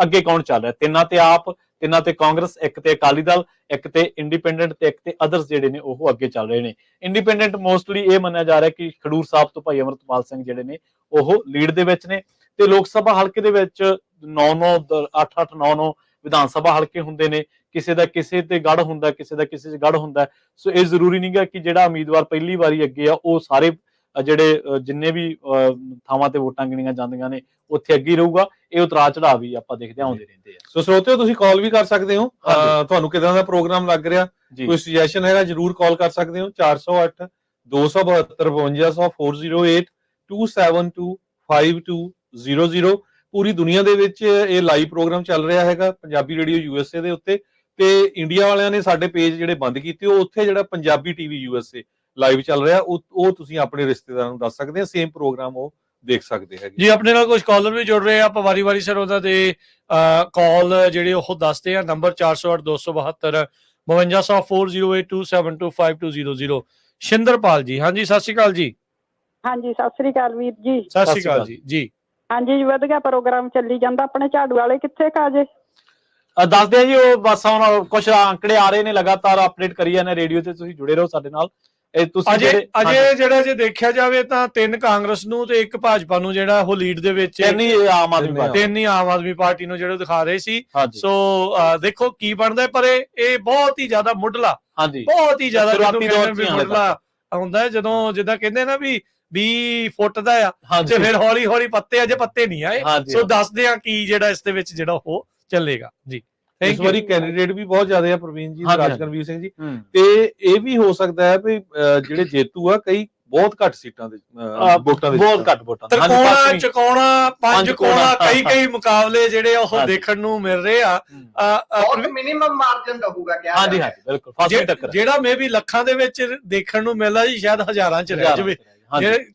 ਅੱਗੇ ਕੌਣ ਚੱਲ ਰਿਹਾ? 3 ਤੇ ਆਪ, 3 ਤੇ ਕਾਂਗਰਸ, 1 ਤੇ ਅਕਾਲੀ ਦਲ, 1 ਤੇ ਇੰਡੀਪੈਂਡੈਂਟ ਤੇ 1 ਤੇ ਅਦਰਸ ਜਿਹੜੇ ਨੇ ਉਹ ਅੱਗੇ ਚੱਲ ਰਹੇ ਨੇ। ਇੰਡੀਪੈਂਡੈਂਟ ਮੋਸਟਲੀ ਇਹ ਮੰਨਿਆ ਜਾ ਰਿਹਾ ਕਿ ਖਡੂਰ ਸਾਹਿਬ ਤੋਂ ਭਾਈ ਅਮਰਤਪਾਲ ਸਿੰਘ ਜਿਹੜੇ ਨੇ ਉਹ ਲੀਡ ਦੇ ਵਿੱਚ ਨੇ, ਤੇ ਲੋਕ ਸਭਾ ਹਲਕੇ ਦੇ ਵਿੱਚ 8-8 9-9 ਵਿਧਾਨ ਸਭਾ ਹਲਕੇ ਹੁੰਦੇ ਨੇ। ਕਿਸੇ ਦਾ ਕਿਸੇ ਤੇ ਗੜ ਹੁੰਦਾ, ਕਿਸੇ ਦਾ ਕਿਸੇ 'ਚ ਗੜ ਹੁੰਦਾ। ਸੋ ਇਹ ਜ਼ਰੂਰੀ ਨਹੀਂ ਗਾ ਕਿ ਜਿਹੜਾ ਉਮੀਦਵਾਰ ਪਹਿਲੀ ਵਾਰੀ ਅੱਗੇ ਆ ਉਹ ਸਾਰੇ ਜਿਹੜੇ ਜਿੰਨੇ ਵੀ ਥਾਵਾਂ ਤੇ ਵੋਟਾਂ ਗਿਣੀਆਂ ਜਾਂਦੀਆਂ ਨੇ ਉੱਥੇ ਅੱਗੇ ਰਹੂਗਾ। ਇਹ ਉਤਰਾ ਚੜਾਅ ਵੀ ਆਪਾਂ ਦੇਖਦੇ ਆਉਂਦੇ ਰਹਿੰਦੇ ਆ। ਸੋ ਸਰੋਤਿਓ ਤੁਸੀਂ ਕਾਲ ਵੀ ਕਰ ਸਕਦੇ ਹੋ। ਤੁਹਾਨੂੰ ਕਿਦਾਂ ਦਾ ਪ੍ਰੋਗਰਾਮ ਲੱਗ ਰਿਹਾ, ਕੋਈ ਸੁਜੈਸ਼ਨ ਹੈਗਾ ਜਰੂਰ ਕਾਲ ਕਰ ਸਕਦੇ ਹੋ। 408 272 5200 408 272 5200। ਪੂਰੀ ਦੁਨੀਆ ਦੇ ਵਿੱਚ ਇਹ ਲਾਈਵ ਪ੍ਰੋਗਰਾਮ ਚੱਲ ਰਿਹਾ ਹੈਗਾ ਪੰਜਾਬੀ ਰੇਡੀਓ USA ਦੇ ਉੱਤੇ, ਤੇ ਇੰਡੀਆ ਵਾਲਿਆਂ ਨੇ ਸਾਡੇ ਪੇਜ ਜਿਹੜੇ ਬੰਦ ਕੀਤੇ ਉਹ ਉੱਥੇ ਜਿਹੜਾ ਪੰਜਾਬੀ TV USA ਲਾਈਵ ਚੱਲ ਰਿਹਾ ਉਹ ਤੁਸੀਂ ਆਪਣੇ ਰਿਸ਼ਤੇਦਾਰਾਂ ਨੂੰ ਦੱਸ ਸਕਦੇ ਆ, ਸੇਮ ਪ੍ਰੋਗਰਾਮ ਉਹ ਦੇਖ ਸਕਦੇ ਹੈਗੇ ਜੀ। ਆਪਣੇ ਨਾਲ ਕੁਝ ਕਾਲਰ ਵੀ ਜੁੜ ਰਹੇ ਆ, ਆਪਾਂ ਵਾਰੀ ਸਰ ਉਹਨਾਂ ਦੇ ਕਾਲ ਜਿਹੜੇ ਉਹ ਦੱਸਦੇ ਆ। ਨੰਬਰ 408 272 5200 408 272 5200। ਸ਼ਿੰਦਰਪਾਲ ਜੀ, ਹਾਂਜੀ ਸਤਿ ਸ਼੍ਰੀ ਅਕਾਲ ਜੀ। ਹਾਂਜੀ ਸਤਿ ਸ੍ਰੀ ਅਕਾਲ ਵੀਰ ਜੀ। ਸਤਿ ਸ਼੍ਰੀ ਅਕਾਲ ਜੀ। ਜੀ ਹਾਂਜੀ ਜੀ, ਵਧੀਆ ਪ੍ਰੋਗਰਾਮ ਚੱਲੀ ਜਾਂਦਾ। ਆਪਣੇ ਝਾੜੂ ਵਾਲੇ ਕਿੱਥੇ ਕਾਜੇ? ਦੱਸਦੇ ਆ ਜੀ, ਉਹ ਬਸ ਹੁਣ ਕੁਝ ਅੰਕੜੇ ਆ ਰਹੇ ਨੇ, ਲਗਾਤਾਰ ਅਪਡੇਟ ਕਰੀ ਜਾਂਦੇ ਰੇਡੀਓ ਤੇ। ਤੁਸੀਂ ਜੁੜੇ ਰਹੋ ਸਾਡੇ ਨਾਲ। ਅਜੇ ਜਿਹੜਾ ਜੇ ਦੇਖਿਆ ਜਾਵੇ ਤਾਂ 3 ਕਾਂਗਰਸ ਨੂੰ ਤੇ 1 ਭਾਜਪਾ ਨੂੰ ਜਿਹੜਾ ਉਹ ਲੀਡ ਦੇ ਵਿੱਚ, 3 ਹੀ ਆਮ ਆਦਮੀ ਪਾਰਟੀ ਨੂੰ ਜਿਹੜਾ ਦਿਖਾ ਰਹੇ ਸੀ। ਸੋ ਦੇਖੋ ਕੀ ਬਣਦਾ, ਪਰ ਇਹ ਬਹੁਤ ਹੀ ਜ਼ਿਆਦਾ ਮੁੱਢਲਾ, ਬਹੁਤ ਹੀ ਜ਼ਿਆਦਾ ਮੁੱਢਲਾ ਹੁੰਦਾ ਜਦੋਂ ਜਿੱਦਾਂ ਕਹਿੰਦੇ ਨਾ ਵੀ 20 ਫੁੱਟ ਦਾ ਆ ਤੇ ਫਿਰ ਹੌਲੀ ਹੌਲੀ ਪੱਤੇ, ਅਜੇ ਪੱਤੇ ਨਹੀਂ ਆਏ। ਸੋ ਦੱਸਦੇ ਆ ਕੀ ਜਿਹੜਾ ਇਸ ਦੇ ਵਿੱਚ ਜਿਹੜਾ ਉਹ ਚੱਲੇਗਾ ਜੀ। ਇਸ ਵਾਰੀ ਕੈਂਡੀਡੇਟ ਵੀ ਬਹੁਤ ਜ਼ਿਆਦਾ ਆ ਪ੍ਰਵੀਨ ਜੀ, ਰਾਜਕਰਨਵੀਰ ਸਿੰਘ ਜੀ, ਤੇ ਇਹ ਵੀ ਹੋ ਸਕਦਾ ਹੈ ਵੀ ਜਿਹੜੇ ਜੇਤੂ ਆ ਕਈ ਬਹੁਤ ਘੱਟ ਸੀਟਾਂ ਦੇ ਵੋਟਾਂ ਦੇ, ਬਹੁਤ ਘੱਟ ਵੋਟਾਂ, ਤ੍ਰਿਕੋਣਾ ਚਕੋਣਾ 5 ਕੋਣਾ ਕਈ ਮੁਕਾਬਲੇ ਜਿਹੜੇ ਉਹ ਦੇਖਣ ਨੂੰ ਮਿਲ ਰਹੇ ਆ। ਬਹੁਤ ਮਿਨੀਮਮ ਮਾਰਜਨ ਰਹੂਗਾ ਕਿਹਾ। ਹਾਂਜੀ ਬਿਲਕੁਲ, ਫਾਸਟ ਟੱਕਰ ਜਿਹੜਾ ਮੇ ਵੀ ਲੱਖਾਂ ਦੇ ਵਿੱਚ ਦੇਖਣ ਨੂੰ ਮਿਲਦਾ ਜੀ, ਸ਼ਾਇਦ ਹਜ਼ਾਰਾਂ 'ਚ ਰਹਿ ਜਾਵੇ।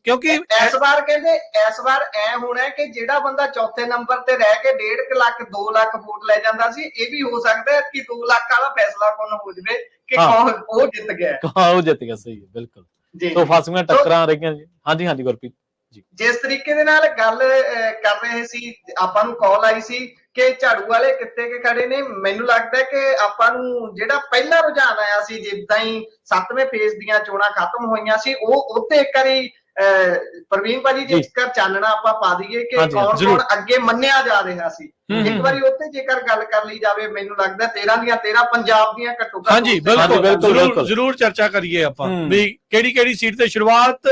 ਕਿਉਂਕਿ ਇਸ ਵਾਰ ਕਹਿੰਦੇ ਇਸ ਵਾਰ ਐ ਹੋਣਾ ਕਿ ਜਿਹੜਾ ਬੰਦਾ ਚੌਥੇ ਨੰਬਰ ਤੇ ਰਹਿ ਕੇ 1.5 ਲੱਖ 2 ਲੱਖ ਵੋਟ ਲੈ ਜਾਂਦਾ ਸੀ, ਇਹ ਵੀ ਹੋ ਸਕਦਾ ਹੈ ਕਿ 2 ਲੱਖ ਵਾਲਾ ਫੈਸਲਾ ਕੌਣ ਹੋ ਜਵੇ ਕਿ ਕੌਣ ਉਹ ਜਿੱਤ ਗਿਆ। ਉਹ ਜਿੱਤ ਗਿਆ, ਸਹੀ ਹੈ ਬਿਲਕੁਲ। ਸੋ ਫਾਸਮੀਆਂ ਟੱਕਰਾਂ ਰਹੀਆਂ ਜੀ। ਹਾਂਜੀ ਗੁਰਪ੍ਰੀਤ ਜੀ, ਜਿਸ ਤਰੀਕੇ ਦੇ ਨਾਲ ਗੱਲ ਕਰ ਰਹੇ ਸੀ, ਆਪਾਂ ਨੂੰ ਕਾਲ ਆਈ ਸੀ ਕਿ ਝਾੜੂ ਵਾਲੇ ਕਿੱਥੇ ਕੇ ਖੜੇ ਨੇ। ਮੈਨੂੰ ਲੱਗਦਾ ਕਿ ਆਪਾਂ ਨੂੰ ਜਿਹੜਾ ਪਹਿਲਾ ਰੁਝਾਨ ਆਇਆ ਸੀ, ਜਿੱਦਾਂ ਹੀ 7ਵੇਂ ਫੇਜ਼ ਦੀਆਂ ਚੋਣਾਂ ਖਤਮ ਹੋਈਆਂ ਸੀ, ਉਹ ਉੱਤੇ ਇੱਕ ਵਾਰੀ ਪ੍ਰਵੀਨ ਭਾਜੀ ਜੇਕਰ ਚਾਨਣਾ ਆਪਾਂ ਪਾ ਦਈਏ ਕਿ ਕੌਣ ਅੱਗੇ ਮੰਨਿਆ ਜਾ ਰਿਹਾ ਸੀ। ਇੱਕ ਵਾਰੀ ਉੱਤੇ ਜੇਕਰ ਗੱਲ ਕਰ ਲਈ ਜਾਵੇ, ਮੈਨੂੰ ਲੱਗਦਾ 13 ਦੀਆਂ 13 ਪੰਜਾਬ ਦੀਆਂ ਘੱਟੋ ਘੱਟ। ਹਾਂਜੀ ਬਿਲਕੁਲ, ਜ਼ਰੂਰ ਚਰਚਾ ਕਰੀਏ ਆਪਾਂ ਵੀ ਕਿਹੜੀ ਸੀਟ ਤੇ ਸ਼ੁਰੂਆਤ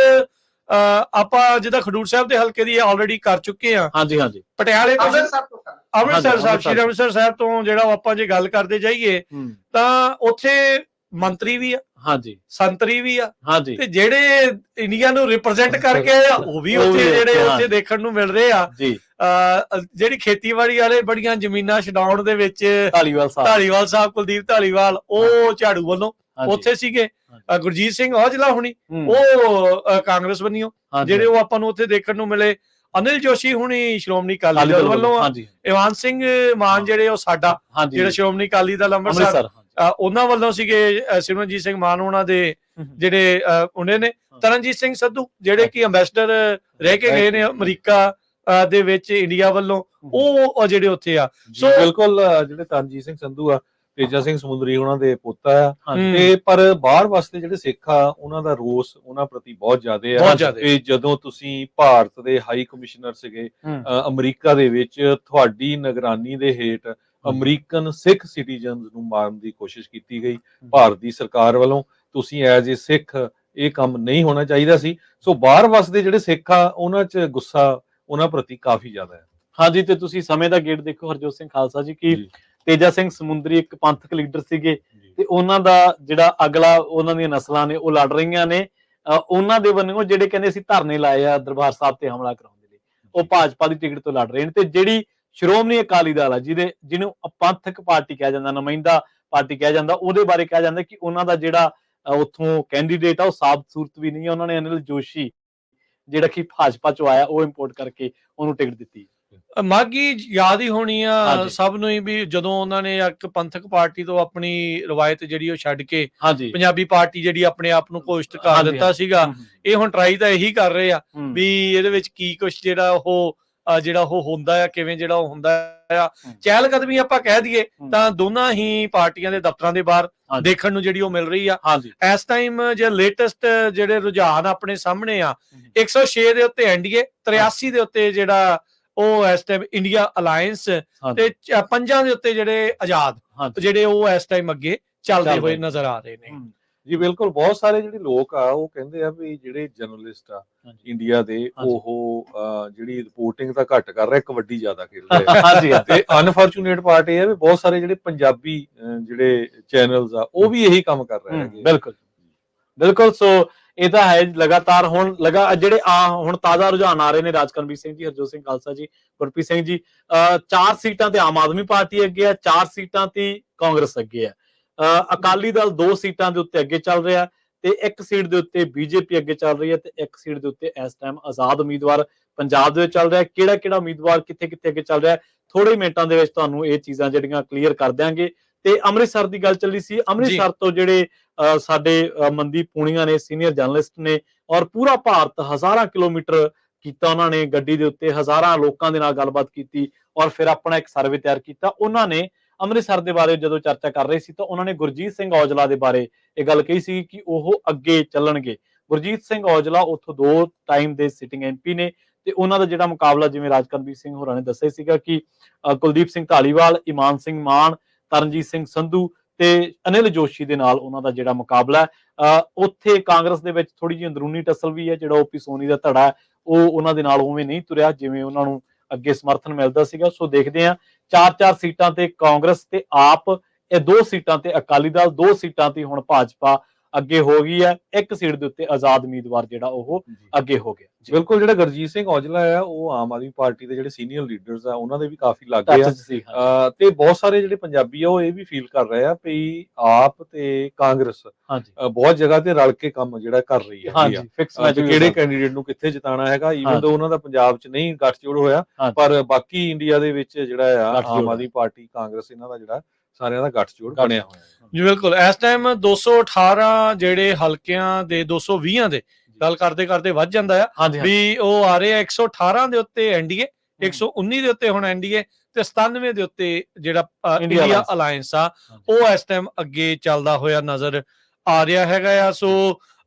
ਆਪਾਂ ਜਿੱਦਾਂ ਖਡੂਰ ਸਾਹਿਬ ਦੇ ਹਲਕੇ ਦੀ ਆਲਰੇਡੀ ਕਰ ਚੁੱਕੇ ਆ। ਹਾਂਜੀ ਪਟਿਆਲੇ ਤੋਂ, ਅੰਮ੍ਰਿਤਸਰ ਸਾਹਿਬ, ਸ਼੍ਰੀ ਅੰਮ੍ਰਿਤਸਰ ਸਾਹਿਬ ਤੋਂ ਜਿਹੜਾ ਆਪਾਂ ਜੇ ਗੱਲ ਕਰਦੇ ਜਾਈਏ ਤਾਂ ਉੱਥੇ ਮੰਤਰੀ ਵੀ ਆ, ਸੰਤਰੀ ਵੀ ਆ, ਤੇ ਜਿਹੜੇ ਇੰਡੀਆ ਨੂੰ ਰਿਪਰੈਜ਼ੈਂਟ ਕਰਕੇ ਆ ਉਹ ਵੀ ਉੱਥੇ ਜਿਹੜੇ ਉੱਥੇ ਦੇਖਣ ਨੂੰ ਮਿਲ ਰਹੇ ਆ। ਜਿਹੜੀ ਖੇਤੀਬਾੜੀ ਵਾਲੇ ਬੜੀਆਂ ਜ਼ਮੀਨਾਂ ਛਡਾਉਣ ਦੇ ਵਿੱਚ ਢਾਲੀਵਾਲ ਸਾਹਿਬ, ਕੁਲਦੀਪ ਢਾਲੀਵਾਲ, ਉਹ ਝਾੜੂ ਵੱਲੋਂ ਉੱਥੇ ਸੀਗੇ। ਗੁਰਜੀਤ ਸਿੰਘ ਔਜਲਾ ਹੁਣੀ ਉਹ ਕਾਂਗਰਸ ਬੰਨਿਓ ਜਿਹੜੇ ਉਹ ਆਪਾਂ ਨੂੰ ਉੱਥੇ ਦੇਖਣ ਨੂੰ ਮਿਲੇ। ਅਨਿਲ ਜੋਸ਼ੀ ਹੁਣੀ ਸ਼੍ਰੋਮਣੀ ਅਕਾਲੀ ਦਲ ਵੱਲੋਂ ਆ। ਇਵਾਨ ਸਿੰਘ ਮਾਨ ਜਿਹੜੇ ਉਹ ਸਾਡਾ ਜਿਹੜਾ ਸ਼੍ਰੋਮਣੀ ਅਕਾਲੀ ਦਲ ਅੰਮ੍ਰਿਤਸਰ, ਉਹਨਾਂ ਵੱਲੋਂ ਸੀਗੇ। ਸਿਮਰਨਜੀਤ ਸਿੰਘ ਮਾਨ ਉਹਨਾਂ ਦੇ ਜਿਹੜੇ ਉਹਨੇ ਨੇ। ਤਰਨਜੀਤ ਸਿੰਘ ਸੰਧੂ ਜਿਹੜੇ ਕਿ ਅੰਬੈਸਡਰ ਰਹਿ ਕੇ ਗਏ ਨੇ ਅਮਰੀਕਾ ਦੇ ਵਿੱਚ ਇੰਡੀਆ ਵੱਲੋਂ, ਉਹ ਜਿਹੜੇ ਉੱਥੇ ਆ। ਸੋ ਬਿਲਕੁਲ ਜਿਹੜੇ ਤਰਨਜੀਤ ਸਿੰਘ ਸੰਧੂ ਆ, ਤੇਜਾ ਸਿੰਘ ਸਮੁੰਦਰੀ ਉਹਨਾਂ ਦੇ ਪੋਤਾ ਆ, ਤੇ ਪਰ ਬਾਹਰ ਵਾਸਤੇ ਜਿਹੜੇ ਸਿੱਖ ਆ ਉਹਨਾਂ ਦਾ ਰੋਸ ਉਹਨਾਂ ਪ੍ਰਤੀ ਬਹੁਤ ਜ਼ਿਆਦਾ ਆ। ਤੇ ਜਦੋਂ ਤੁਸੀਂ ਭਾਰਤ ਦੇ ਹਾਈ ਕਮਿਸ਼ਨਰ ਸੀਗੇ ਅਮਰੀਕਾ ਦੇ ਵਿੱਚ, ਤੁਹਾਡੀ ਨਿਗਰਾਨੀ ਦੇ ਹੇਠ ਅਮਰੀਕਨ ਸਿੱਖ ਸਿਟੀਜ਼ਨਸ ਨੂੰ ਮਾਰਨ ਦੀ ਕੋਸ਼ਿਸ਼ ਕੀਤੀ ਗਈ ਭਾਰਤ ਦੀ ਸਰਕਾਰ ਵੱਲੋਂ। ਤੁਸੀਂ ਐਜ਼ ਏ ਸਿੱਖ ਇਹ ਕੰਮ ਨਹੀਂ ਹੋਣਾ ਚਾਹੀਦਾ ਸੀ। ਸੋ ਬਾਹਰ ਵਸਦੇ ਜਿਹੜੇ ਸਿੱਖ ਆ ਉਹਨਾਂ 'ਚ ਗੁੱਸਾ ਉਹਨਾਂ ਪ੍ਰਤੀ ਕਾਫੀ ਜ਼ਿਆਦਾ ਹੈ। ਹਾਂਜੀ, ਤੇ ਤੁਸੀਂ ਸਮੇਂ ਦਾ ਗੇੜ ਦੇਖੋ ਹਰਜੋਤ ਸਿੰਘ ਖਾਲਸਾ ਜੀ, ਕੀ ਤੇਜਾ ਸਿੰਘ ਸਮੁੰਦਰੀ ਇੱਕ ਪੰਥਕ ਲੀਡਰ ਸੀਗੇ, ਤੇ ਉਹਨਾਂ ਦਾ ਜਿਹੜਾ ਅਗਲਾ ਉਹਨਾਂ ਦੀਆਂ ਨਸਲਾਂ ਨੇ ਉਹ ਲੜ ਰਹੀਆਂ ਨੇ। ਉਹਨਾਂ ਦੇ ਵੱਲੋਂ ਜਿਹੜੇ ਕਹਿੰਦੇ ਅਸੀਂ ਧਰਨੇ ਲਾਏ ਆ ਦਰਬਾਰ ਸਾਹਿਬ ਤੇ ਹਮਲਾ ਕਰਾਉਣ ਦੇ ਲਈ, ਉਹ ਭਾਜਪਾ ਦੀ ਟਿਕਟ ਤੋਂ ਲੜ ਰਹੇ ਨੇ। ਤੇ ਜਿਹੜੀ ਸ਼੍ਰੋਮਣੀ ਅਕਾਲੀ ਦਲ ਆ ਜਿਹਨੂੰ ਪੰਥਕ ਪਾਰਟੀ ਕਿਹਾ ਜਾਂਦਾ, ਨੁਮਾਇੰਦਾ ਪਾਰਟੀ ਕਿਹਾ ਜਾਂਦਾ, ਉਹਦੇ ਬਾਰੇ ਕਿਹਾ ਜਾਂਦਾ ਕਿ ਉਹਨਾਂ ਦਾ ਜਿਹੜਾ ਉੱਥੋਂ ਕੈਂਡੀਡੇਟ ਆ ਉਹ ਸਾਬਤ ਸੂਰਤ ਵੀ ਨਹੀਂ ਹੈ। ਉਹਨਾਂ ਨੇ ਅਨਿਲ ਜੋਸ਼ੀ ਜਿਹੜਾ ਕਿ ਭਾਜਪਾ ਚੋਂ ਆਇਆ ਉਹ ਇੰਪੋਰਟ ਕਰਕੇ ਉਹਨੂੰ ਟਿਕਟ ਦਿੱਤੀ। ਮਾਘੀ ਯਾਦ ਹੀ ਹੋਣੀ ਆ ਹਾਂਜੀ। ਸਭ ਨੂੰ ਹੀ ਵੀ ਜਦੋਂ ਉਹਨਾਂ ਨੇ ਇੱਕ ਪੰਥਕ ਪਾਰਟੀ ਤੋਂ ਆਪਣੀ ਰਵਾਇਤ ਜਿਹੜੀ ਉਹ ਛੱਡ ਕੇ ਹਾਂਜੀ ਪੰਜਾਬੀ ਪਾਰਟੀ ਜਿਹੜੀ ਆਪਣੇ ਆਪ ਨੂੰ ਘੋਸ਼ਿਤ ਕਰ ਹਾਂਜੀ, ਦਿੱਤਾ ਸੀਗਾ, ਇਹ ਹੁਣ ਟਰਾਈ ਤਾਂ ਇਹੀ ਕਰ ਰਹੇ ਆ ਵੀ ਇਹਦੇ ਵਿੱਚ ਕੀ ਕੁਛ ਜਿਹੜਾ ਉਹ ਹੁੰਦਾ ਆ, ਕਿਵੇਂ ਜਿਹੜਾ ਉਹ ਹੁੰਦਾ ਆ। ਚਹਿਲ ਕਦਮੀ ਆਪਾਂ ਕਹਿ ਦਈਏ ਤਾਂ ਦੋਨਾਂ ਹੀ ਪਾਰਟੀਆਂ ਦੇ ਦਫ਼ਤਰਾਂ ਦੇ ਬਾਹਰ ਦੇਖਣ ਨੂੰ ਜਿਹੜੀ ਉਹ ਮਿਲ ਰਹੀ ਆ ਇਸ ਟਾਈਮ। ਜੇ ਲੇਟੈਸਟ ਜਿਹੜੇ ਰੁਝਾਨ ਆਪਣੇ ਸਾਹਮਣੇ ਆ, 106 ਦੇ ਉੱਤੇ ਐਨਡੀਏ, 83 ਦੇ ਉੱਤੇ ਜਿਹੜਾ ਉਹ ਇਸ ਟਾਈਮ ਇੰਡੀਆ ਅਲਾਇੰਸ, ਤੇ 5 ਦੇ ਉੱਤੇ ਜਿਹੜੇ ਆਜ਼ਾਦ ਜਿਹੜੇ ਉਹ ਇਸ ਟਾਈਮ ਅੱਗੇ ਚੱਲਦੇ ਹੋਏ ਨਜ਼ਰ ਆ ਰਹੇ ਨੇ। ਜੀ ਬਿਲਕੁਲ, ਬਹੁਤ ਸਾਰੇ ਜਿਹੜੇ ਲੋਕ ਆ ਉਹ ਕਹਿੰਦੇ ਆ ਵੀ ਜਿਹੜੇ ਜਰਨਲਿਸਟ ਆ ਇੰਡੀਆ ਦੇ ਉਹ ਜਿਹੜੀ ਰਿਪੋਰਟਿੰਗ ਤਾਂ ਘੱਟ ਕਰ ਰਹੇ, ਕਬੱਡੀ ਜ਼ਿਆਦਾ ਖੇਡ ਰਹੇ। ਤੇ ਅਨਫੋਰਚੂਨੇਟ ਪਾਰਟ ਇਹ ਹੈ ਵੀ ਬਹੁਤ ਸਾਰੇ ਜਿਹੜੇ ਪੰਜਾਬੀ ਜਿਹੜੇ ਚੈਨਲਸ ਆ ਉਹ ਵੀ ਇਹੀ ਕੰਮ ਕਰ ਰਹੇ ਨੇ। ਬਿਲਕੁਲ। ਸੋ ਇਹ ਤਾਂ ਹੈ ਲਗਾਤਾਰ ਹੁਣ ਜਿਹੜੇ ਹੁਣ ਤਾਜ਼ਾ ਰੁਝਾਨ ਆ ਰਹੇ ਨੇ, ਰਾਜਕਰਮਵੀਰ ਸਿੰਘ ਜੀ, ਹਰਜੋਤ ਸਿੰਘ ਖਾਲਸਾ ਜੀ, ਗੁਰਪ੍ਰੀਤ ਸਿੰਘ ਜੀ, 4 ਸੀਟਾਂ ਤੇ ਆਮ ਆਦਮੀ ਪਾਰਟੀ ਅੱਗੇ ਆ, 4 ਸੀਟਾਂ ਤੇ ਕਾਂਗਰਸ ਅੱਗੇ ਆ, ਅਕਾਲੀ ਦਲ 2 ਸੀਟਾਂ ਦੇ ਉੱਤੇ ਅੱਗੇ ਚੱਲ ਰਿਹਾ ਤੇ 1 ਸੀਟ ਦੇ ਉੱਤੇ ਬੀਜੇਪੀ ਅੱਗੇ ਚੱਲ ਰਹੀ ਹੈ ਤੇ 1 ਸੀਟ ਦੇ ਉੱਤੇ ਇਸ ਟਾਈਮ ਆਜ਼ਾਦ ਉਮੀਦਵਾਰ ਪੰਜਾਬ ਦੇ ਵਿੱਚ ਚੱਲ ਰਿਹਾ। ਕਿਹੜਾ ਉਮੀਦਵਾਰ ਕਿੱਥੇ ਅੱਗੇ ਚੱਲ ਰਿਹਾ, ਥੋੜੇ ਮਿੰਟਾਂ ਦੇ ਵਿੱਚ ਤੁਹਾਨੂੰ ਇਹ ਚੀਜ਼ਾਂ ਜਿਹੜੀਆਂ ਕਲੀਅਰ ਕਰ ਦਿਆਂਗੇ। ਤੇ ਅੰਮ੍ਰਿਤਸਰ ਦੀ ਗੱਲ ਚੱਲੀ ਸੀ, ਅੰਮ੍ਰਿਤਸਰ ਤੋਂ ਜਿਹੜੇ ਸਾਡੇ ਮਨਦੀਪ ਪੂਣੀਆਂ ਨੇ, ਸੀਨੀਅਰ ਜਰਨਲਿਸਟ ਨੇ, ਔਰ ਪੂਰਾ ਭਾਰਤ ਹਜ਼ਾਰਾਂ ਕਿਲੋਮੀਟਰ ਕੀਤਾ ਉਹਨਾਂ ਨੇ ਗੱਡੀ ਦੇ ਉੱਤੇ, ਹਜ਼ਾਰਾਂ ਲੋਕਾਂ ਦੇ ਨਾਲ ਗੱਲਬਾਤ ਕੀਤੀ ਔਰ ਫਿਰ ਆਪਣਾ ਇੱਕ ਸਰਵੇ ਤਿਆਰ ਕੀਤਾ। ਉਹਨਾਂ ਨੇ ਅੰਮ੍ਰਿਤਸਰ ਦੇ ਬਾਰੇ ਜਦੋਂ ਚਰਚਾ ਕਰ ਰਹੇ ਸੀ ਤਾਂ ਉਹਨਾਂ ਨੇ ਗੁਰਜੀਤ ਸਿੰਘ ਔਜਲਾ ਦੇ ਬਾਰੇ ਇਹ ਗੱਲ ਕਹੀ ਸੀ ਕਿ ਉਹ ਅੱਗੇ ਚੱਲਣਗੇ। ਗੁਰਜੀਤ ਸਿੰਘ ਔਜਲਾ ਉੱਥੋਂ 2 ਟਾਈਮ ਦੇ ਸਿਟਿੰਗ ਐਮਪੀ ਨੇ ਤੇ ਉਹਨਾਂ ਦਾ ਜਿਹੜਾ ਮੁਕਾਬਲਾ, ਜਿਵੇਂ ਰਾਜਕਰਮਵੀਰ ਸਿੰਘ ਹੋਰਾਂ ਨੇ ਦੱਸਿਆ ਸੀਗਾ ਕਿ ਕੁਲਦੀਪ ਸਿੰਘ ਢਾਲੀਵਾਲ, ਇਮਾਨ ਸਿੰਘ ਮਾਨ, ਤਰਨਜੀਤ ਸਿੰਘ ਸੰਧੂ ਤੇ ਅਨਿਲ ਜੋਸ਼ੀ ਦੇ ਨਾਲ ਉਹਨਾਂ ਦਾ ਜਿਹੜਾ ਮੁਕਾਬਲਾ ਉੱਥੇ ਕਾਂਗਰਸ ਦੇ ਵਿੱਚ ਥੋੜੀ ਜਿਹੀ ਅੰਦਰੂਨੀ ਟਸਲ ਵੀ ਹੈ। ਜਿਹੜਾ ਓਪੀ ਸੋਨੀ ਦਾ ਧੜਾ ਉਹ ਉਹਨਾਂ ਦੇ ਨਾਲ ਉਵੇਂ ਨਹੀਂ ਤੁਰਿਆ ਜਿਵੇਂ ਉਹਨਾਂ ਨੂੰ ਅੱਗੇ ਸਮਰਥਨ ਮਿਲਦਾ ਸੀਗਾ। ਸੋ ਦੇਖਦੇ ਹਾਂ 4 ਸੀਟਾਂ ਤੇ ਕਾਂਗਰਸ ਤੇ ਆਪ, ਇਹ 2 ਸੀਟਾਂ ਤੇ ਅਕਾਲੀ ਦਲ, 2 ਸੀਟਾਂ ਤੇ ਹੁਣ ਭਾਜਪਾ ਅੱਗੇ ਹੋ ਗਈ ਹੈ, 1 ਸੀਟ ਦੇ ਉੱਤੇ ਆਜ਼ਾਦ ਉਮੀਦਵਾਰ ਜਿਹੜਾ ਉਹ ਅੱਗੇ ਹੋ ਗਿਆ। ਬਿਲਕੁਲ, ਜਿਹੜਾ ਗੁਰਜੀਤ ਸਿੰਘ ਔਜਲਾ ਆ ਉਹ ਆਮ ਆਦਮੀ ਪਾਰਟੀ ਦੇ ਜਿਹੜੇ ਸੀਨੀਅਰ ਲੀਡਰਸ ਆ ਉਹਨਾਂ ਦੇ ਵੀ ਕਾਫੀ ਲੱਗੇ ਆ ਤੇ ਬਹੁਤ ਸਾਰੇ ਜਿਹੜੇ ਪੰਜਾਬੀ ਆ ਉਹ ਇਹ ਵੀ ਫੀਲ ਕਰ ਰਹੇ ਆ ਵੀ ਆਪ ਤੇ ਕਾਂਗਰਸ ਬਹੁਤ ਜਗ੍ਹਾ ਤੇ ਰਲ ਕੇ ਕੰਮ ਜਿਹੜਾ ਕਰ ਰਹੀ ਹੈ, ਕਿਹੜੇ ਕੈਂਡੀਡੇਟ ਨੂੰ ਕਿੱਥੇ ਜਿਤਾਉਣਾ ਹੈਗਾ। ਈਵਨ ਦੋ ਉਹਨਾਂ ਦਾ ਪੰਜਾਬ 'ਚ ਨਹੀਂ ਗੱਠਜੋੜ ਹੋਇਆ, ਪਰ ਬਾਕੀ ਇੰਡੀਆ ਦੇ ਵਿੱਚ ਜਿਹੜਾ ਆ ਆਮ ਆਦਮੀ ਪਾਰਟੀ, ਕਾਂਗਰਸ, ਇਹਨਾਂ ਦਾ ਜਿਹੜਾ ਸਾਰਿਆਂ ਦਾ ਗੱਠਜੋੜ ਬਣਿਆ ਹੋਇਆ ਜੀ। ਬਿਲਕੁਲ, ਇਸ ਟਾਈਮ 218 ਜਿਹੜੇ ਹਲਕਿਆਂ ਦੇ 220 ਦੇ ਗੱਲ ਕਰਦੇ ਵੱਧ ਜਾਂਦਾ ਆ ਵੀ ਉਹ ਆ ਰਹੇ ਆ 118 ਦੇ ਉੱਤੇ ਐਨਡੀਏ, 119 ਦੇ ਉੱਤੇ ਹੁਣ ਐਨਡੀਏ ਤੇ 97 ਦੇ ਉੱਤੇ ਜਿਹੜਾ ਇੰਡੀਆ ਅਲਾਇੰਸ ਆ ਉਹ ਇਸ ਟਾਈਮ ਅੱਗੇ ਚੱਲਦਾ ਹੋਇਆ ਨਜ਼ਰ ਆ ਰਿਹਾ ਹੈਗਾ ਆ। ਸੋ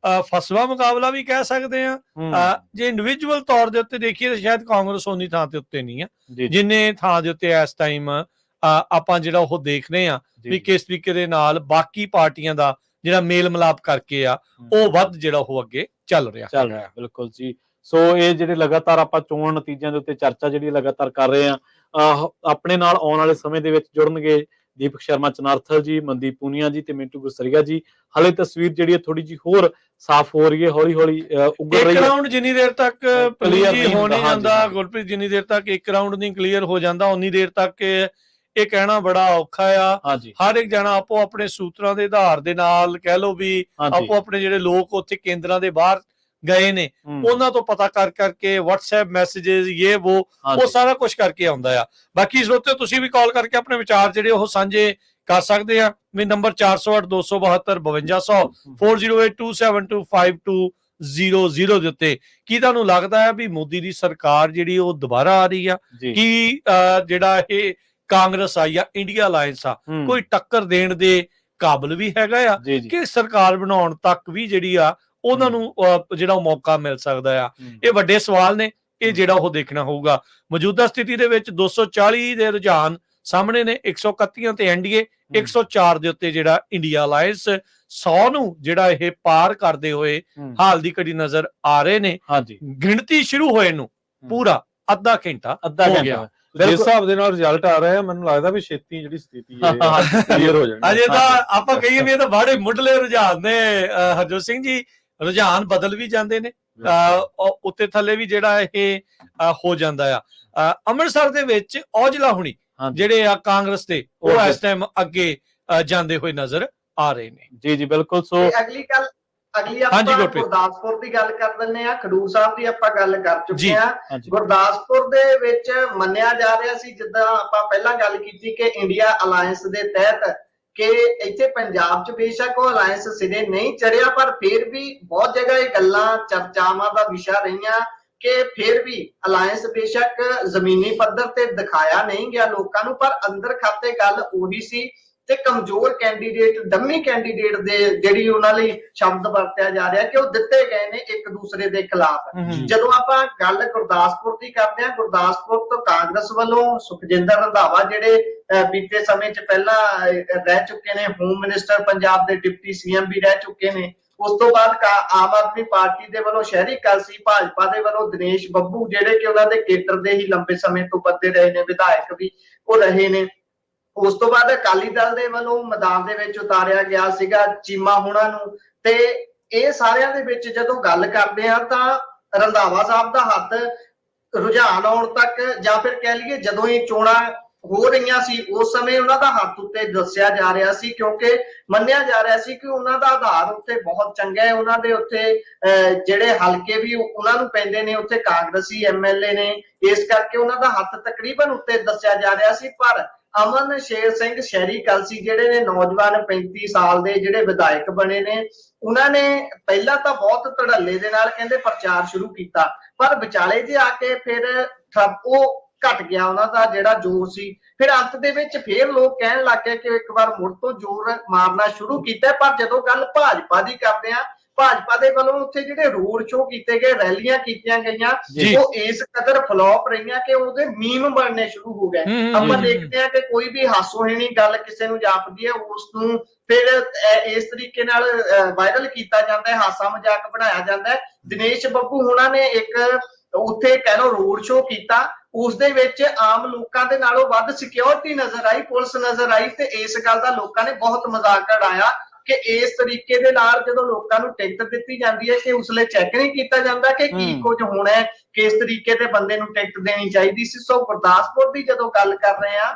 ਫਸਵਾ ਮੁਕਾਬਲਾ ਵੀ ਕਹਿ ਸਕਦੇ ਆ। ਜੇ ਇੰਡੀਵਿਜੂਅਲ ਤੌਰ ਦੇ ਉੱਤੇ ਦੇਖੀਏ ਤਾਂ ਸ਼ਾਇਦ ਕਾਂਗਰਸ ਉਨੀ ਥਾਂ ਦੇ ਉੱਤੇ ਨਹੀਂ ਆ ਜਿੰਨੇ ਥਾਂ ਦੇ ਉੱਤੇ ਇਸ ਟਾਈਮ ਆਪਾਂ ਜਿਹੜਾ ਉਹ ਦੇਖ ਰਹੇ ਆ ਵੀ ਕਿਸ ਤਰੀਕੇ ਦੇ ਨਾਲ ਬਾਕੀ ਪਾਰਟੀਆਂ ਦਾ ਜਿਹੜਾ ਮੇਲ ਮਿਲਾਪ ਕਰਕੇ ਆ ਉਹ ਵੱਧ ਜਿਹੜਾ ਉਹ ਅੱਗੇ ਚੱਲ ਰਿਹਾ। ਬਿਲਕੁਲ ਜੀ। ਸੋ ਇਹ ਜਿਹੜੇ ਲਗਾਤਾਰ ਆਪਾਂ ਚੋਣ ਨਤੀਜਿਆਂ ਦੇ ਉੱਤੇ ਚਰਚਾ ਜਿਹੜੀ ਲਗਾਤਾਰ ਕਰ ਰਹੇ ਆ, ਆਪਣੇ ਨਾਲ ਆਉਣ ਵਾਲੇ ਸਮੇਂ ਦੇ ਵਿੱਚ ਜੁੜਨਗੇ ਦੀਪਕ ਸ਼ਰਮਾ ਚਨਾਰਥਲ ਜੀ, ਮਨਦੀਪ ਪੂਨੀਆ ਜੀ ਤੇ ਮਿੰਟੂ ਗੁਸਰੀਆ ਜੀ। ਹਲੇ ਤਸਵੀਰ ਜਿਹੜੀ ਹੈ ਥੋੜੀ ਜੀ ਹੋਰ ਸਾਫ਼ ਹੋ ਰਹੀ ਹੈ, ਹੌਲੀ ਹੌਲੀ ਉਗੜ ਰਹੀ ਹੈ। ਇੱਕ ਰਾਉਂਡ ਜਿੰਨੀ ਦੇਰ ਤੱਕ ਕਲੀਅਰ ਹੋ ਨਹੀਂ ਜਾਂਦਾ ਗੁਰਪ੍ਰੀਤ, ਜਿੰਨੀ ਦੇਰ ਤੱਕ ਇੱਕ ਰਾਉਂਡ ਨਹੀਂ ਕਲੀਅਰ ਹੋ ਜਾਂਦਾ ਉਨੀ ਦੇਰ ਤੱਕ ਇਹ ਕਹਿਣਾ ਬੜਾ ਔਖਾ ਆ। ਹਰ ਇੱਕ ਜਣਾ ਆਪੋ ਆਪਣੇ ਸੂਤਰਾਂ ਦੇ ਆਧਾਰ ਦੇ ਨਾਲ ਕਹਿ ਲਓ ਵੀ ਆਪੋ ਆਪਣੇ ਜਿਹੜੇ ਲੋਕ ਉੱਥੇ ਕੇਂਦਰਾਂ ਦੇ ਬਾਹਰ ਗਏ ਨੇ ਉਹਨਾਂ ਤੋਂ ਪਤਾ ਕਰਕੇ WhatsApp ਮੈਸੇजेस ਉਹ ਸਾਰਾ ਕੁਝ ਕਰਕੇ ਆਉਂਦਾ ਆ। ਬਾਕੀ ਸਰੋਤੇ ਤੁਸੀਂ ਵੀ ਕਾਲ ਕਰਕੇ ਆਪਣੇ ਵਿਚਾਰ ਜਿਹੜੇ ਉਹ ਸਾਂਝੇ ਕਰ ਸਕਦੇ ਆ। ਮੇਰਾ ਨੰਬਰ 408-272-5200 4082725200 ਦੇ ਉੱਤੇ। ਕੀ ਤੁਹਾਨੂੰ ਲੱਗਦਾ ਹੈ ਵੀ ਮੋਦੀ ਦੀ ਸਰਕਾਰ ਜਿਹੜੀ ਉਹ ਦੁਬਾਰਾ ਆ ਰਹੀ ਆ? ਕੀ ਜਿਹੜਾ ਇਹ ਕਾਂਗਰਸ ਆ ਜਾਂ ਇੰਡੀਆ ਅਲਾਇੰਸ ਆ ਕੋਈ ਟੱਕਰ ਦੇਣ ਦੇ ਕਾਬਿਲ ਵੀ ਹੈਗਾ ਆ ਕਿ ਸਰਕਾਰ ਬਣਾਉਣ ਤੱਕ ਵੀ ਜਿਹੜੀ ਆ ਉਹਨਾਂ ਨੂੰ ਜਿਹੜਾ ਮੌਕਾ ਮਿਲ ਸਕਦਾ ਆ? ਇਹ ਵੱਡੇ ਸਵਾਲ ਨੇ, ਇਹ ਜਿਹੜਾ ਉਹ ਦੇਖਣਾ ਹੋਊਗਾ। ਮੌਜੂਦਾ ਸਥਿਤੀ ਦੇ ਵਿੱਚ 240 ਦੇ ਰੁਝਾਨ ਸਾਹਮਣੇ ਨੇ, 131 ਤੇ ਐਨਡੀਏ, 104 ਦੇ ਉੱਤੇ ਜਿਹੜਾ ਇੰਡੀਆ ਅਲਾਇੰਸ, 100 ਨੂੰ ਜਿਹੜਾ ਇਹ ਪਾਰ ਕਰਦੇ ਹੋਏ ਹਾਲ ਦੀ ਘੜੀ ਨਜ਼ਰ ਆ ਰਹੇ ਨੇ। ਗਿਣਤੀ ਸ਼ੁਰੂ ਹੋਏ ਨੂੰ ਪੂਰਾ ਅੱਧਾ ਘੰਟਾ ਹੋ ਗਿਆ। ਜਿਸ ਹਿਸਾਬ ਦੇ ਨਾਲ ਰਿਜ਼ਲਟ ਆ ਰਿਹਾ ਮੈਨੂੰ ਲੱਗਦਾ ਵੀ ਛੇਤੀ ਜਿਹੜੀ ਸਥਿਤੀ ਹੈ ਕਲੀਅਰ ਹੋ ਜਾਣੀ। ਅਜੇ ਤਾਂ ਆਪਾਂ ਕਹੀਏ ਵੀ ਇਹ ਤਾਂ ਬੜੇ ਮੁੱਢਲੇ ਰੁਝਾਨ ਨੇ ਹਰਜੋਤ ਸਿੰਘ ਜੀ, ਰੁਝਾਨ ਬਦਲ ਵੀ ਜਾਂਦੇ ਨੇ, ਉੱਤੇ ਥੱਲੇ ਵੀ ਜਿਹੜਾ ਇਹ ਹੋ ਜਾਂਦਾ ਆ। ਅੰਮ੍ਰਿਤਸਰ ਦੇ ਵਿੱਚ ਔਜਲਾ ਹੁਣੀ ਜਿਹੜੇ ਆ ਕਾਂਗਰਸ ਦੇ, ਉਹ ਇਸ ਟਾਈਮ ਅੱਗੇ ਜਾਂਦੇ ਹੋਏ ਨਜ਼ਰ ਆ ਰਹੇ ਨੇ। ਜੀ ਜੀ ਬਿਲਕੁਲ। ਸੋ ਅਗਲੀ ਆਪਾਂ ਗੁਰਦਾਸਪੁਰ ਦੀ ਗੱਲ ਕਰ ਲੈਂਦੇ ਆ। ਖਡੂਰ ਸਾਹਿਬ ਦੀ ਆਪਾਂ ਗੱਲ ਕਰ ਚੁੱਕੇ ਆ। ਗੁਰਦਾਸਪੁਰ ਦੇ ਵਿੱਚ ਮੰਨਿਆ ਜਾ ਰਿਹਾ ਸੀ, ਜਿੱਦਾਂ ਆਪਾਂ ਪਹਿਲਾਂ ਗੱਲ ਕੀਤੀ ਕਿ ਇੰਡੀਆ ਅਲਾਇੰਸ ਦੇ ਤਹਿਤ ਕਿ ਇੱਥੇ ਪੰਜਾਬ 'ਚ ਬੇਸ਼ੱਕ ਉਹ ਅਲਾਇੰਸ ਸਿਰੇ ਨਹੀਂ ਚੜਿਆ, ਪਰ ਫਿਰ ਵੀ ਬਹੁਤ ਜਗ੍ਹਾ ਇਹ ਗੱਲਾਂ ਚਰਚਾਵਾਂ ਦਾ ਵਿਸ਼ਾ ਰਹੀਆਂ ਕਿ ਫਿਰ ਵੀ ਅਲਾਇੰਸ ਬੇਸ਼ੱਕ ਜ਼ਮੀਨੀ ਪੱਧਰ ਤੇ ਦਿਖਾਇਆ ਨਹੀਂ ਗਿਆ ਲੋਕਾਂ ਨੂੰ, ਪਰ ਅੰਦਰ ਖਾਤੇ ਗੱਲ ਉਹੀ ਸੀ ਤੇ ਕਮਜ਼ੋਰ ਕੈਂਡੀਡੇਟ, ਡੰਮੀ ਕੈਂਡੀਡੇਟ ਦੇ ਜਿਹੜੀ ਉਹਨਾਂ ਲਈ ਸ਼ਬਦ ਵਰਤਿਆ ਜਾ ਰਿਹਾ ਕਿ ਉਹ ਦਿੱਤੇ ਗਏ ਨੇ ਇੱਕ ਦੂਸਰੇ ਦੇ ਖਿਲਾਫ। ਜਦੋਂ ਆਪਾਂ ਗੱਲ ਗੁਰਦਾਸਪੁਰ ਦੀ ਕਰਦੇ ਹਾਂ, ਗੁਰਦਾਸਪੁਰ ਤੋਂ ਕਾਂਗਰਸ ਵੱਲੋਂ ਸੁਖਜਿੰਦਰ ਰੰਧਾਵਾ ਜਿਹੜੇ ਬੀਤੇ ਸਮੇਂ 'ਚ ਪਹਿਲਾਂ ਰਹਿ ਚੁੱਕੇ ਨੇ ਹੋਮ ਮਿਨਿਸਟਰ ਪੰਜਾਬ ਦੇ, ਡਿਪਟੀ ਸੀਐਮ ਵੀ ਰਹਿ ਚੁੱਕੇ ਨੇ। ਉਸ ਤੋਂ ਬਾਅਦ ਆਮ ਆਦਮੀ ਪਾਰਟੀ ਦੇ ਵੱਲੋਂ ਸ਼ਹਿਰੀ ਕਲਸੀ, ਭਾਜਪਾ ਦੇ ਵੱਲੋਂ ਦਿਨੇਸ਼ ਬੱਬੂ ਜਿਹੜੇ ਕਿ ਉਹਨਾਂ ਦੇ ਕੇਡਰ ਦੇ ਹੀ ਲੰਬੇ ਸਮੇਂ ਤੋਂ ਬੰਦੇ ਰਹੇ ਨੇ, ਵਿਧਾਇਕ ਵੀ ਉਹ ਰਹੇ ਨੇ। ਉਸ ਤੋਂ ਬਾਅਦ ਅਕਾਲੀ ਦਲ ਦੇ ਵੱਲੋਂ ਮੈਦਾਨ ਦੇ ਵਿੱਚ ਉਤਾਰਿਆ ਗਿਆ ਸੀਗਾ ਚੀਮਾ ਹੁਣਾਂ ਨੂੰ। ਤੇ ਇਹ ਸਾਰਿਆਂ ਦੇ ਵਿੱਚ ਜਦੋਂ ਗੱਲ ਕਰਦੇ ਆ ਤਾਂ ਰੰਧਾਵਾ ਸਾਹਿਬ ਦਾ ਹੱਥ ਰੁਝਾਨ ਆਉਣ ਤੱਕ, ਜਾਂ ਫਿਰ ਕਹਿ ਲਈਏ ਜਦੋਂ ਇਹ ਚੋਣਾਂ ਹੋ ਰਹੀਆਂ ਸੀ ਉਸ ਸਮੇਂ ਉਹਨਾਂ ਦਾ ਹੱਥ ਉੱਤੇ ਦੱਸਿਆ ਜਾ ਰਿਹਾ ਸੀ, ਕਿਉਂਕਿ ਮੰਨਿਆ ਜਾ ਰਿਹਾ ਸੀ ਕਿ ਉਹਨਾਂ ਦਾ ਆਧਾਰ ਉੱਤੇ ਬਹੁਤ ਚੰਗਾ ਹੈ। ਉਹਨਾਂ ਦੇ ਉੱਤੇ ਜਿਹੜੇ ਹਲਕੇ ਵੀ ਉਹਨਾਂ ਨੂੰ ਪੈਂਦੇ ਨੇ ਉੱਥੇ ਕਾਂਗਰਸੀ ਐਮਐਲਏ ਨੇ, ਇਸ ਕਰਕੇ ਉਹਨਾਂ ਦਾ ਹੱਥ ਤਕਰੀਬਨ ਉੱਤੇ ਦੱਸਿਆ ਜਾ ਰਿਹਾ ਸੀ। ਪਰ ਅਮਨ ਸ਼ੇਰ ਸਿੰਘ ਸ਼ਹਿਰੀ ਕਲਸੀ ਜਿਹੜੇ ਨੇ ਨੌਜਵਾਨ 35 ਸਾਲ ਦੇ ਜਿਹੜੇ ਵਿਧਾਇਕ ਬਣੇ ਨੇ, ਉਹਨਾਂ ਨੇ ਪਹਿਲਾਂ ਤਾਂ ਬਹੁਤ ਧੜੱਲੇ ਦੇ ਨਾਲ ਕਹਿੰਦੇ ਪ੍ਰਚਾਰ ਸ਼ੁਰੂ ਕੀਤਾ, ਪਰ ਵਿਚਾਲੇ ਜੇ ਆ ਕੇ ਫਿਰ ਉਹ ਘਟ ਗਿਆ ਉਹਨਾਂ ਦਾ ਜਿਹੜਾ ਜ਼ੋਰ ਸੀ। ਫਿਰ ਅੰਤ ਦੇ ਵਿੱਚ ਫਿਰ ਲੋਕ ਕਹਿਣ ਲੱਗ ਗਏ ਕਿ ਇੱਕ ਵਾਰ ਮੁੜ ਤੋਂ ਜ਼ੋਰ ਮਾਰਨਾ ਸ਼ੁਰੂ ਕੀਤਾ। ਪਰ ਜਦੋਂ ਗੱਲ ਭਾਜਪਾ ਦੀ ਕਰਦੇ ਆ, ਭਾਜਪਾ ਦੇ ਵੱਲੋਂ ਉੱਥੇ ਜਿਹੜੇ ਰੋਡ ਸ਼ੋਅ ਕੀਤੇ ਗਏ, ਰੈਲੀਆਂ ਕੀਤੀਆਂ ਗਈਆਂ, ਉਹ ਇਸ ਕਦਰ ਫਲॉप ਰਹੀਆਂ ਕਿ ਉਹਦੇ ਮੀਮ ਬਣਨੇ ਸ਼ੁਰੂ ਹੋ ਗਏ। ਆਪਾਂ ਦੇਖਦੇ ਆ ਕਿ ਕੋਈ ਵੀ ਹਾਸੋਹੀਣੀ ਗੱਲ ਕਿਸੇ ਨੂੰ ਜਾਪਦੀ ਹੈ, ਉਸ ਨੂੰ ਫਿਰ ਇਸ ਤਰੀਕੇ ਨਾਲ ਵਾਇਰਲ ਕੀਤਾ ਜਾਂਦਾ ਹੈ, ਹਾਸਾ ਮਜ਼ਾਕ ਬਣਾਇਆ ਜਾਂਦਾ ਹੈ। ਦਿਨੇਸ਼ ਬੱਬੂ ਹੁਣਾਂ ਨੇ ਇੱਕ ਉੱਥੇ ਕਹਿ ਲਓ ਰੋਡ ਸ਼ੋਅ ਕੀਤਾ, ਉਸ ਦੇ ਵਿੱਚ ਆਮ ਲੋਕਾਂ ਦੇ ਨਾਲੋਂ ਵੱਧ ਸਿਕਿਉਰਿਟੀ ਨਜ਼ਰ ਆਈ, ਪੁਲਿਸ ਨਜ਼ਰ ਆਈ, ਤੇ ਇਸ ਗੱਲ ਦਾ ਲੋਕਾਂ ਨੇ ਬਹੁਤ ਮਜ਼ਾਕ ਉਡਾਇਆ ਕਿ ਇਸ ਤਰੀਕੇ ਦੇ ਨਾਲ ਜਦੋਂ ਲੋਕਾਂ ਨੂੰ ਟਿਕਟ ਦਿੱਤੀ ਜਾਂਦੀ ਹੈ ਕਿ ਉਸਲੇ ਚੈੱਕ ਨਹੀਂ ਕੀਤਾ ਜਾਂਦਾ ਕਿ ਕੀ ਕੁਝ ਹੋਣਾ ਹੈ, ਕਿਸ ਤਰੀਕੇ ਦੇ ਬੰਦੇ ਨੂੰ ਟਿਕਟ ਦੇਣੀ ਚਾਹੀਦੀ ਸੀ। ਸੋ ਗੁਰਦਾਸਪੁਰ ਦੀ ਜਦੋਂ ਗੱਲ ਕਰ ਰਹੇ ਆ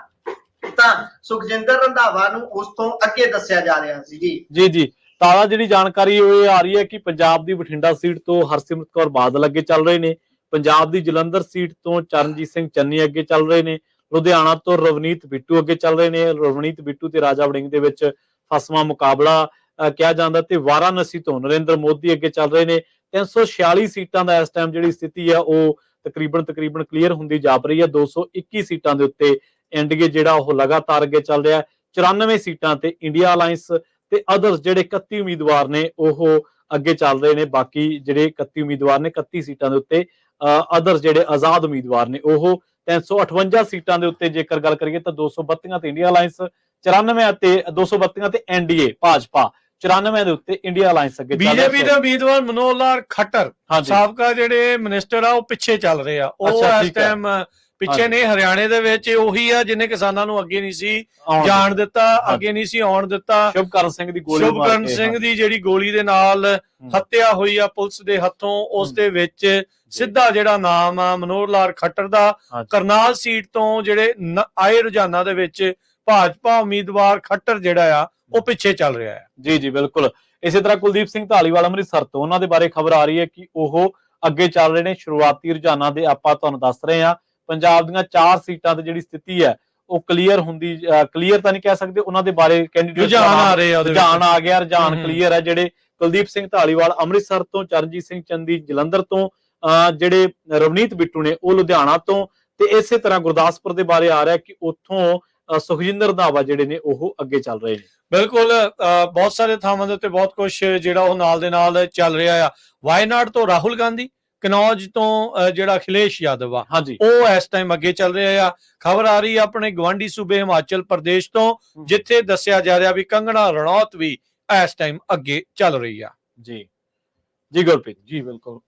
ਤਾਂ ਸੁਖਜਿੰਦਰ ਰੰਧਾਵਾ ਨੂੰ ਉਸ ਤੋਂ ਅੱਗੇ ਦੱਸਿਆ ਜਾ ਰਿਹਾ ਸੀ। ਜੀ ਜੀ ਤਾਜ਼ਾ ਜਿਹੜੀ ਜਾਣਕਾਰੀ ਉਹ ਆ ਰਹੀ ਹੈ ਕਿ ਪੰਜਾਬ ਦੀ ਬਠਿੰਡਾ ਸੀਟ ਤੋਂ ਹਰਸਿਮਰਤ ਕੌਰ ਬਾਦਲ ਅੱਗੇ ਚੱਲ ਰਹੇ ਨੇ, ਪੰਜਾਬ ਦੀ ਜਲੰਧਰ ਸੀਟ ਤੋਂ ਚਰਨਜੀਤ ਸਿੰਘ ਚੰਨੀ ਅੱਗੇ ਚੱਲ ਰਹੇ ਨੇ, ਲੁਧਿਆਣਾ ਤੋਂ ਰਵਨੀਤ ਬਿੱਟੂ ਅੱਗੇ ਚੱਲ ਰਹੇ ਨੇ। ਰਵਨੀਤ ਬਿੱਟੂ ਤੇ ਰਾਜਾ ਵੜਿੰਗ ਦੇ ਵਿੱਚ ਫਸਵਾਂ ਮੁਕਾਬਲਾ ਕਿਹਾ ਜਾਂਦਾ, ਤੇ ਵਾਰਾਣਸੀ ਤੋਂ ਨਰਿੰਦਰ ਮੋਦੀ ਅੱਗੇ ਚੱਲ ਰਹੇ ਨੇ। 346 ਸੀਟਾਂ ਦਾ ਇਸ ਟਾਈਮ ਜਿਹੜੀ ਸਥਿਤੀ ਆ ਉਹ ਤਕਰੀਬਨ ਕਲੀਅਰ ਹੁੰਦੀ ਜਾਪ ਰਹੀ ਹੈ। 221 ਸੀਟਾਂ ਦੇ ਉੱਤੇ ਐਨਡੀਏ ਜਿਹੜਾ ਉਹ ਲਗਾਤਾਰ ਅੱਗੇ ਚੱਲ ਰਿਹਾ। 94 ਸੀਟਾਂ ਤੇ ਇੰਡੀਆ ਅਲਾਇੰਸ ਤੇ ਅਦਰਸ ਜਿਹੜੇ 31 ਉਮੀਦਵਾਰ ਨੇ ਉਹ ਅੱਗੇ ਚੱਲ ਰਹੇ ਨੇ। ਬਾਕੀ ਜਿਹੜੇ 31 ਉਮੀਦਵਾਰ ਨੇ, 31 ਸੀਟਾਂ ਦੇ ਉੱਤੇ ਅਦਰਸ ਜਿਹੜੇ ਆਜ਼ਾਦ ਉਮੀਦਵਾਰ ਨੇ ਉਹ 358 ਸੀਟਾਂ ਦੇ ਉੱਤੇ ਜੇਕਰ ਗੱਲ ਕਰੀਏ ਤਾਂ 232 ਤੇ ਇੰਡੀਆ ਅਲਾਇੰਸ, 94 ਤੇ 232 ਤੇ ਐਨਡੀਏ ਭਾਜਪਾ, 94 ਦੇ ਉੱਤੇ ਇੰਡੀਆ ਅਲਾਇੰਸ ਅੱਗੇ ਚੱਲ ਰਿਹਾ। ਬੀਜੇਪੀ ਦੇ ਉਮੀਦਵਾਰ ਮਨੋਹਰ ਲਾਲ ਖੱਟਰ ਸਾਬਕਾ ਜਿਹੜੇ ਮਿਨਿਸਟਰ ਆ ਉਹ ਪਿੱਛੇ ਚੱਲ ਰਹੇ ਆ। ਉਹ ਇਸ ਟਾਈਮ ਪਿੱਛੇ ਨੇ। ਹਰਿਆਣੇ ਦੇ ਵਿੱਚ ਉਹੀ ਆ ਜਿਹਨੇ ਕਿਸਾਨਾਂ ਨੂੰ ਅੱਗੇ ਨਹੀਂ ਸੀ ਜਾਣ ਦਿੱਤਾ, ਅੱਗੇ ਨਹੀਂ ਸੀ ਆਉਣ ਦਿੱਤਾ। ਸ਼ੁਭਕਰਨ ਸਿੰਘ ਦੀ ਗੋਲੀ, ਸ਼ੁਭਕਰਨ ਸਿੰਘ ਦੀ ਜਿਹੜੀ ਗੋਲੀ ਦੇ ਨਾਲ ਹੱਤਿਆ ਹੋਈ ਆ ਪੁਲਿਸ ਦੇ ਹੱਥੋਂ, ਉਸ ਦੇ ਵਿੱਚ ਸਿੱਧਾ ਜਿਹੜਾ ਨਾਮ ਆ ਮਨੋਹਰ ਲਾਲ ਖੱਟਰ ਦਾ, ਕਰਨਾਲ ਸੀਟ ਤੋਂ ਜਿਹੜੇ ਆਏ ਰੁਝਾਨਾਂ ਦੇ ਵਿੱਚ ਭਾਜਪਾ ਉਮੀਦਵਾਰ ਖੱਟਰ ਜਿਹੜਾ ਆ ਉਹ ਪਿੱਛੇ ਚੱਲ ਰਿਹਾ ਹੈ। ਜੀ ਬਿਲਕੁਲ। ਇਸੇ ਤਰ੍ਹਾਂ ਕੁਲਦੀਪ ਸਿੰਘ ਢਾਲੀਵਾਲ ਅੰਮ੍ਰਿਤਸਰ ਤੋਂ, ਉਹਨਾਂ ਦੇ ਬਾਰੇ ਖਬਰ ਆ ਰਹੀ ਹੈ ਕਿ ਉਹ ਅੱਗੇ ਚੱਲ ਰਹੇ ਨੇ। ਸ਼ੁਰੂਆਤੀ ਰੁਝਾਨਾਂ ਦੇ ਆਪਾਂ ਤੁਹਾਨੂੰ ਦੱਸ ਰਹੇ ਹਾਂ। ਪੰਜਾਬ ਦੀਆਂ 4 ਸੀਟਾਂ ਤੇ ਜਿਹੜੀ ਸਥਿਤੀ ਹੈ ਉਹ ਕਲੀਅਰ ਤਾਂ ਨਹੀਂ ਕਹਿ ਸਕਦੇ, ਉਹਨਾਂ ਦੇ ਬਾਰੇ ਕੈਂਡੀਡੇਟ ਰੁਝਾਨ ਆ ਗਿਆ, ਰੁਝਾਨ ਕਲੀਅਰ ਹੈ। ਜਿਹੜੇ ਕੁਲਦੀਪ ਸਿੰਘ ਢਾਲੀਵਾਲ ਅੰਮ੍ਰਿਤਸਰ ਤੋਂ, ਚਰਨਜੀਤ ਸਿੰਘ ਚੰਨੀ ਜਲੰਧਰ ਤੋਂ, ਜਿਹੜੇ ਰਵਨੀਤ ਬਿੱਟੂ ਨੇ ਉਹ ਲੁਧਿਆਣਾ ਤੋਂ, ਤੇ ਇਸੇ ਤਰ੍ਹਾਂ ਗੁਰਦਾਸਪੁਰ ਦੇ ਬਾਰੇ ਆ ਰਿਹਾ ਕਿ ਉੱਥੋਂ ਸੁਖਜਿੰਦਰ ਰੰਧਾਵਾ ਜਿਹੜੇ ਨੇ ਉਹ ਅੱਗੇ ਚੱਲ ਰਹੇ ਨੇ। ਬਿਲਕੁਲ, ਬਹੁਤ ਸਾਰੇ ਥਾਵਾਂ ਦੇ ਉੱਤੇ ਬਹੁਤ ਕੁਝ ਜਿਹੜਾ ਉਹ ਨਾਲ ਦੇ ਨਾਲ ਚੱਲ ਰਿਹਾ ਆ। ਵਾਇਨਾਡ ਤੋਂ ਰਾਹੁਲ ਗਾਂਧੀ, ਕਨੌਜ ਤੋਂ ਜਿਹੜਾ ਅਖਿਲੇਸ਼ ਯਾਦਵ ਆ ਉਹ ਇਸ ਟਾਈਮ ਅੱਗੇ ਚੱਲ ਰਿਹਾ ਆ। ਖਬਰ ਆ ਰਹੀ ਆ ਆਪਣੇ ਗਵਾਂਢੀ ਸੂਬੇ ਹਿਮਾਚਲ ਪ੍ਰਦੇਸ਼ ਤੋਂ, ਜਿੱਥੇ ਦੱਸਿਆ ਜਾ ਰਿਹਾ ਵੀ ਕੰਗਣਾ ਰਣੌਤ ਵੀ ਇਸ ਟਾਈਮ ਅੱਗੇ ਚੱਲ ਰਹੀ ਆ। ਜੀ ਗੁਰਪ੍ਰੀਤ ਜੀ। ਬਿਲਕੁਲ।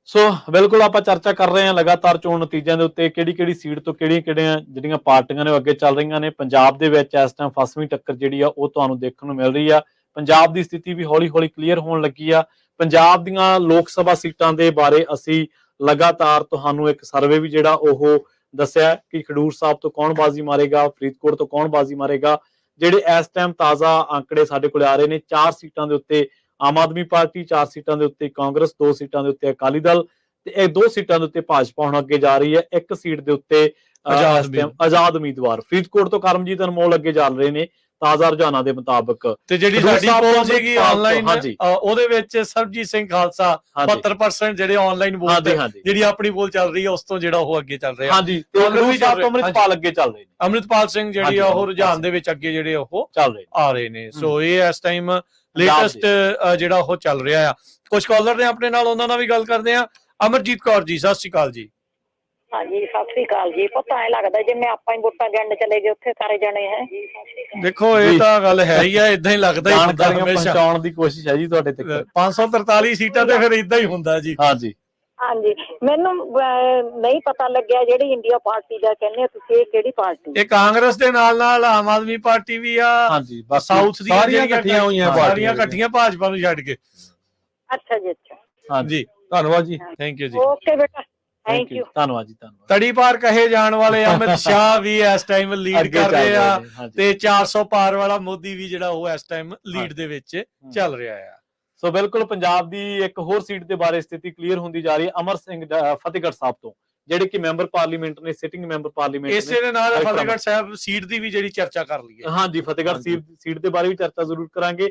ਸੋ ਬਿਲਕੁਲ ਆਪਾਂ ਚਰਚਾ ਕਰ ਰਹੇ ਹਾਂ ਲਗਾਤਾਰ ਚੋਣ ਨਤੀਜਿਆਂ ਦੇ ਉੱਤੇ, ਕਿਹੜੀ ਸੀਟ ਤੋਂ ਕਿਹੜੀਆਂ ਜਿਹੜੀਆਂ ਪਾਰਟੀਆਂ ਨੇ ਉਹ ਅੱਗੇ ਚੱਲ ਰਹੀਆਂ ਨੇ। ਪੰਜਾਬ ਦੇ ਵਿੱਚ ਇਸ ਟਾਈਮ ਫਸਵੀਂ ਟੱਕਰ ਜਿਹੜੀ ਆ ਉਹ ਤੁਹਾਨੂੰ ਦੇਖਣ ਨੂੰ ਮਿਲ ਰਹੀ ਆ। ਪੰਜਾਬ ਦੀ ਸਥਿਤੀ ਵੀ ਹੌਲੀ-ਹੌਲੀ ਕਲੀਅਰ ਹੋਣ ਲੱਗੀ ਆ। ਪੰਜਾਬ ਦੀਆਂ ਲੋਕ ਸਭਾ ਸੀਟਾਂ ਦੇ ਬਾਰੇ ਅਸੀਂ ਲਗਾਤਾਰ ਤੁਹਾਨੂੰ ਇੱਕ ਸਰਵੇ ਵੀ ਜਿਹੜਾ ਉਹ ਦੱਸਿਆ ਕਿ ਖਡੂਰ ਸਾਹਿਬ ਤੋਂ ਕੌਣ ਬਾਜ਼ੀ ਮਾਰੇਗਾ, ਫਰੀਦਕੋਟ ਤੋਂ ਕੌਣ ਬਾਜ਼ੀ ਮਾਰੇਗਾ। ਜਿਹੜੇ ਇਸ ਟਾਈਮ ਤਾਜ਼ਾ ਅੰਕੜੇ ਸਾਡੇ ਕੋਲ ਆ ਰਹੇ ਨੇ, 4 ਸੀਟਾਂ ਦੇ ਉੱਤੇ ਆਮ ਆਦਮੀ ਪਾਰਟੀ, 4 ਸੀਟਾਂ ਦੇ ਉੱਤੇ ਕਾਂਗਰਸ, 2 ਸੀਟਾਂ ਦੇ ਉੱਤੇ ਅਕਾਲੀ ਦਲ ਤੇ ਇਹ 2 ਸੀਟਾਂ ਦੇ ਉੱਤੇ ਭਾਜਪਾ ਹੁਣ ਅੱਗੇ ਜਾ ਰਹੀ ਹੈ। 1 ਸੀਟ ਦੇ ਉੱਤੇ ਆਜ਼ਾਦ ਉਮੀਦਵਾਰ ਫਰੀਦਕੋਟ ਤੋਂ ਕਰਮਜੀਤ ਅਨਮੋਲ ਅੱਗੇ ਚੱਲ ਰਹੇ ਨੇ ਤਾਜ਼ਾ ਰੁਝਾਨਾਂ ਦੇ ਮੁਤਾਬਕ। ਤੇ ਜਿਹੜੀ ਸਾਡੀ ਪੋਲ ਸੀਗੀ ਆਨਲਾਈਨ, ਉਹਦੇ ਵਿੱਚ ਸਰਬਜੀਤ ਸਿੰਘ ਖਾਲਸਾ 72% ਜਿਹੜੇ ਆਨਲਾਈਨ ਵੋਟ, ਜਿਹੜੀ ਆਪਣੀ ਪੋਲ ਚੱਲ ਰਹੀ ਹੈ ਉਸ ਤੋਂ ਜਿਹੜਾ ਉਹ ਅੱਗੇ ਚੱਲ ਰਿਹਾ। ਹਾਂਜੀ, ਤੇ ਅੰਮ੍ਰਿਤਪਾਲ ਅੱਗੇ ਚੱਲ ਰਹੇ ਨੇ। ਅੰਮ੍ਰਿਤਪਾਲ ਸਿੰਘ ਜਿਹੜੀ ਆ ਉਹ ਰੁਝਾਨ ਦੇ ਵਿੱਚ ਅੱਗੇ ਜਿਹੜੇ ਉਹ ਚੱਲ ਰਹੇ ਆ ਰਹੇ ਨੇ। ਸੋ ਇਹ ਇਸ ਟਾਈਮ ਲੇਟੈਸਟ ਜਿਹੜਾ ਉਹ ਚੱਲ ਰਿਹਾ ਆ। ਕੁਝ ਕਾਲਰ ਨੇ ਆਪਣੇ ਨਾਲ, ਉਹਨਾਂ ਨਾਲ ਵੀ ਗੱਲ ਕਰਦੇ ਆ। ਅਮਰਜੀਤ ਕੌਰ ਜੀ, ਸਤਿ ਸ਼੍ਰੀ ਅਕਾਲ ਜੀ। ਹਾਂਜੀ, ਸਤਿ ਸ੍ਰੀ ਅਕਾਲ ਜੀ। ਪਤਾ ਐ ਲੱਗਦਾ ਜਿਵੇਂ ਆਪਾਂ ਹੀ ਵੋਟਾਂ ਗਿਣਨ ਚਲੇ ਗਏ ਉੱਥੇ ਸਾਰੇ ਜਣੇ ਹੈ। ਦੇਖੋ ਇਹ ਤਾਂ ਗੱਲ ਹੈ ਹੀ ਆ, ਇਦਾਂ ਹੀ ਲੱਗਦਾ ਹੀ ਹੁੰਦਾ ਹਮੇਸ਼ਾ। ਪਹੁੰਚਾਉਣ ਦੀ ਕੋਸ਼ਿਸ਼ ਹੈ ਜੀ ਤੁਹਾਡੇ ਤੱਕ। 543 ਸੀਟਾਂ ਤੇ ਫਿਰ ਇਦਾਂ ਹੀ ਹੁੰਦਾ ਜੀ। ਹਾਂਜੀ ਹਾਂਜੀ, ਮੈਨੂੰ ਨਹੀਂ ਪਤਾ ਲੱਗਿਆ ਜਿਹੜੀ ਇੰਡੀਆ ਪਾਰਟੀ ਦਾ ਕਹਿੰਦੇ ਤੁਸੀਂ, ਇਹ ਕਿਹੜੀ ਪਾਰਟੀ? ਇਹ ਕਾਂਗਰਸ ਦੇ ਨਾਲ ਨਾਲ ਆਮ ਆਦਮੀ ਪਾਰਟੀ ਵੀ ਆ। ਹਾਂਜੀ, ਬਸ ਸਾਊਥ ਦੀਆਂ ਸਾਰੀਆਂ ਇਕੱਠੀਆਂ ਹੋਈਆਂ, ਸਾਰੀਆਂ ਇਕੱਠੀਆਂ ਭਾਜਪਾ ਨੂੰ ਛੱਡ ਕੇ। ਅੱਛਾ ਜੀ, ਅੱਛਾ, ਹਾਂਜੀ, ਧੰਨਵਾਦ ਜੀ। ਥੈਂਕ ਯੂ ਜੀ। ਓਕੇ ਬੇਟਾ, ਥੈਂਕ ਯੂ। ਧੰਨਵਾਦ ਜੀ, ਧੰਨਵਾਦ। ਤੜੀ ਪਾਰ ਕਹੇ ਜਾਣ ਵਾਲੇ ਅਮਿਤ ਸ਼ਾਹ ਵੀ ਇਸ ਟਾਈਮ ਲੀਡ ਕਰ ਰਹੇ ਆ ਤੇ 400 ਪਾਰ ਵਾਲਾ ਮੋਦੀ ਵੀ ਜਿਹੜਾ ਉਹ ਇਸ ਟਾਈਮ ਲੀਡ ਦੇ ਵਿੱਚ ਚੱਲ ਰਿਹਾ ਆ। ਸੋ ਬਿਲਕੁਲ ਪੰਜਾਬ ਦੀ ਇੱਕ ਹੋਰ ਸੀਟ ਦੇ ਬਾਰੇ ਸਥਿਤੀ ਕਲੀਅਰ ਹੁੰਦੀ ਜਾ ਰਹੀ ਹੈ। ਅਮਰ ਸਿੰਘ ਫਤਿਹਗੜ੍ਹ ਸਾਹਿਬ ਤੋਂ, ਜਿਹੜੇ ਕਿ ਮੈਂਬਰ ਪਾਰਲੀਮੈਂਟ ਨੇ, ਸਿਟਿੰਗ ਮੈਂਬਰ ਪਾਰਲੀਮੈਂਟ ਨੇ। ਇਸੇ ਦੇ ਨਾਲ ਫਤਿਹਗੜ੍ਹ ਸਾਹਿਬ ਸੀਟ ਦੀ ਵੀ ਜਿਹੜੀ ਚਰਚਾ ਕਰ ਲਈਏ। ਹਾਂਜੀ, ਫਤਿਹਗੜ੍ਹ ਸੀਟ ਦੇ ਬਾਰੇ ਵੀ ਚਰਚਾ ਜ਼ਰੂਰ ਕਰਾਂਗੇ।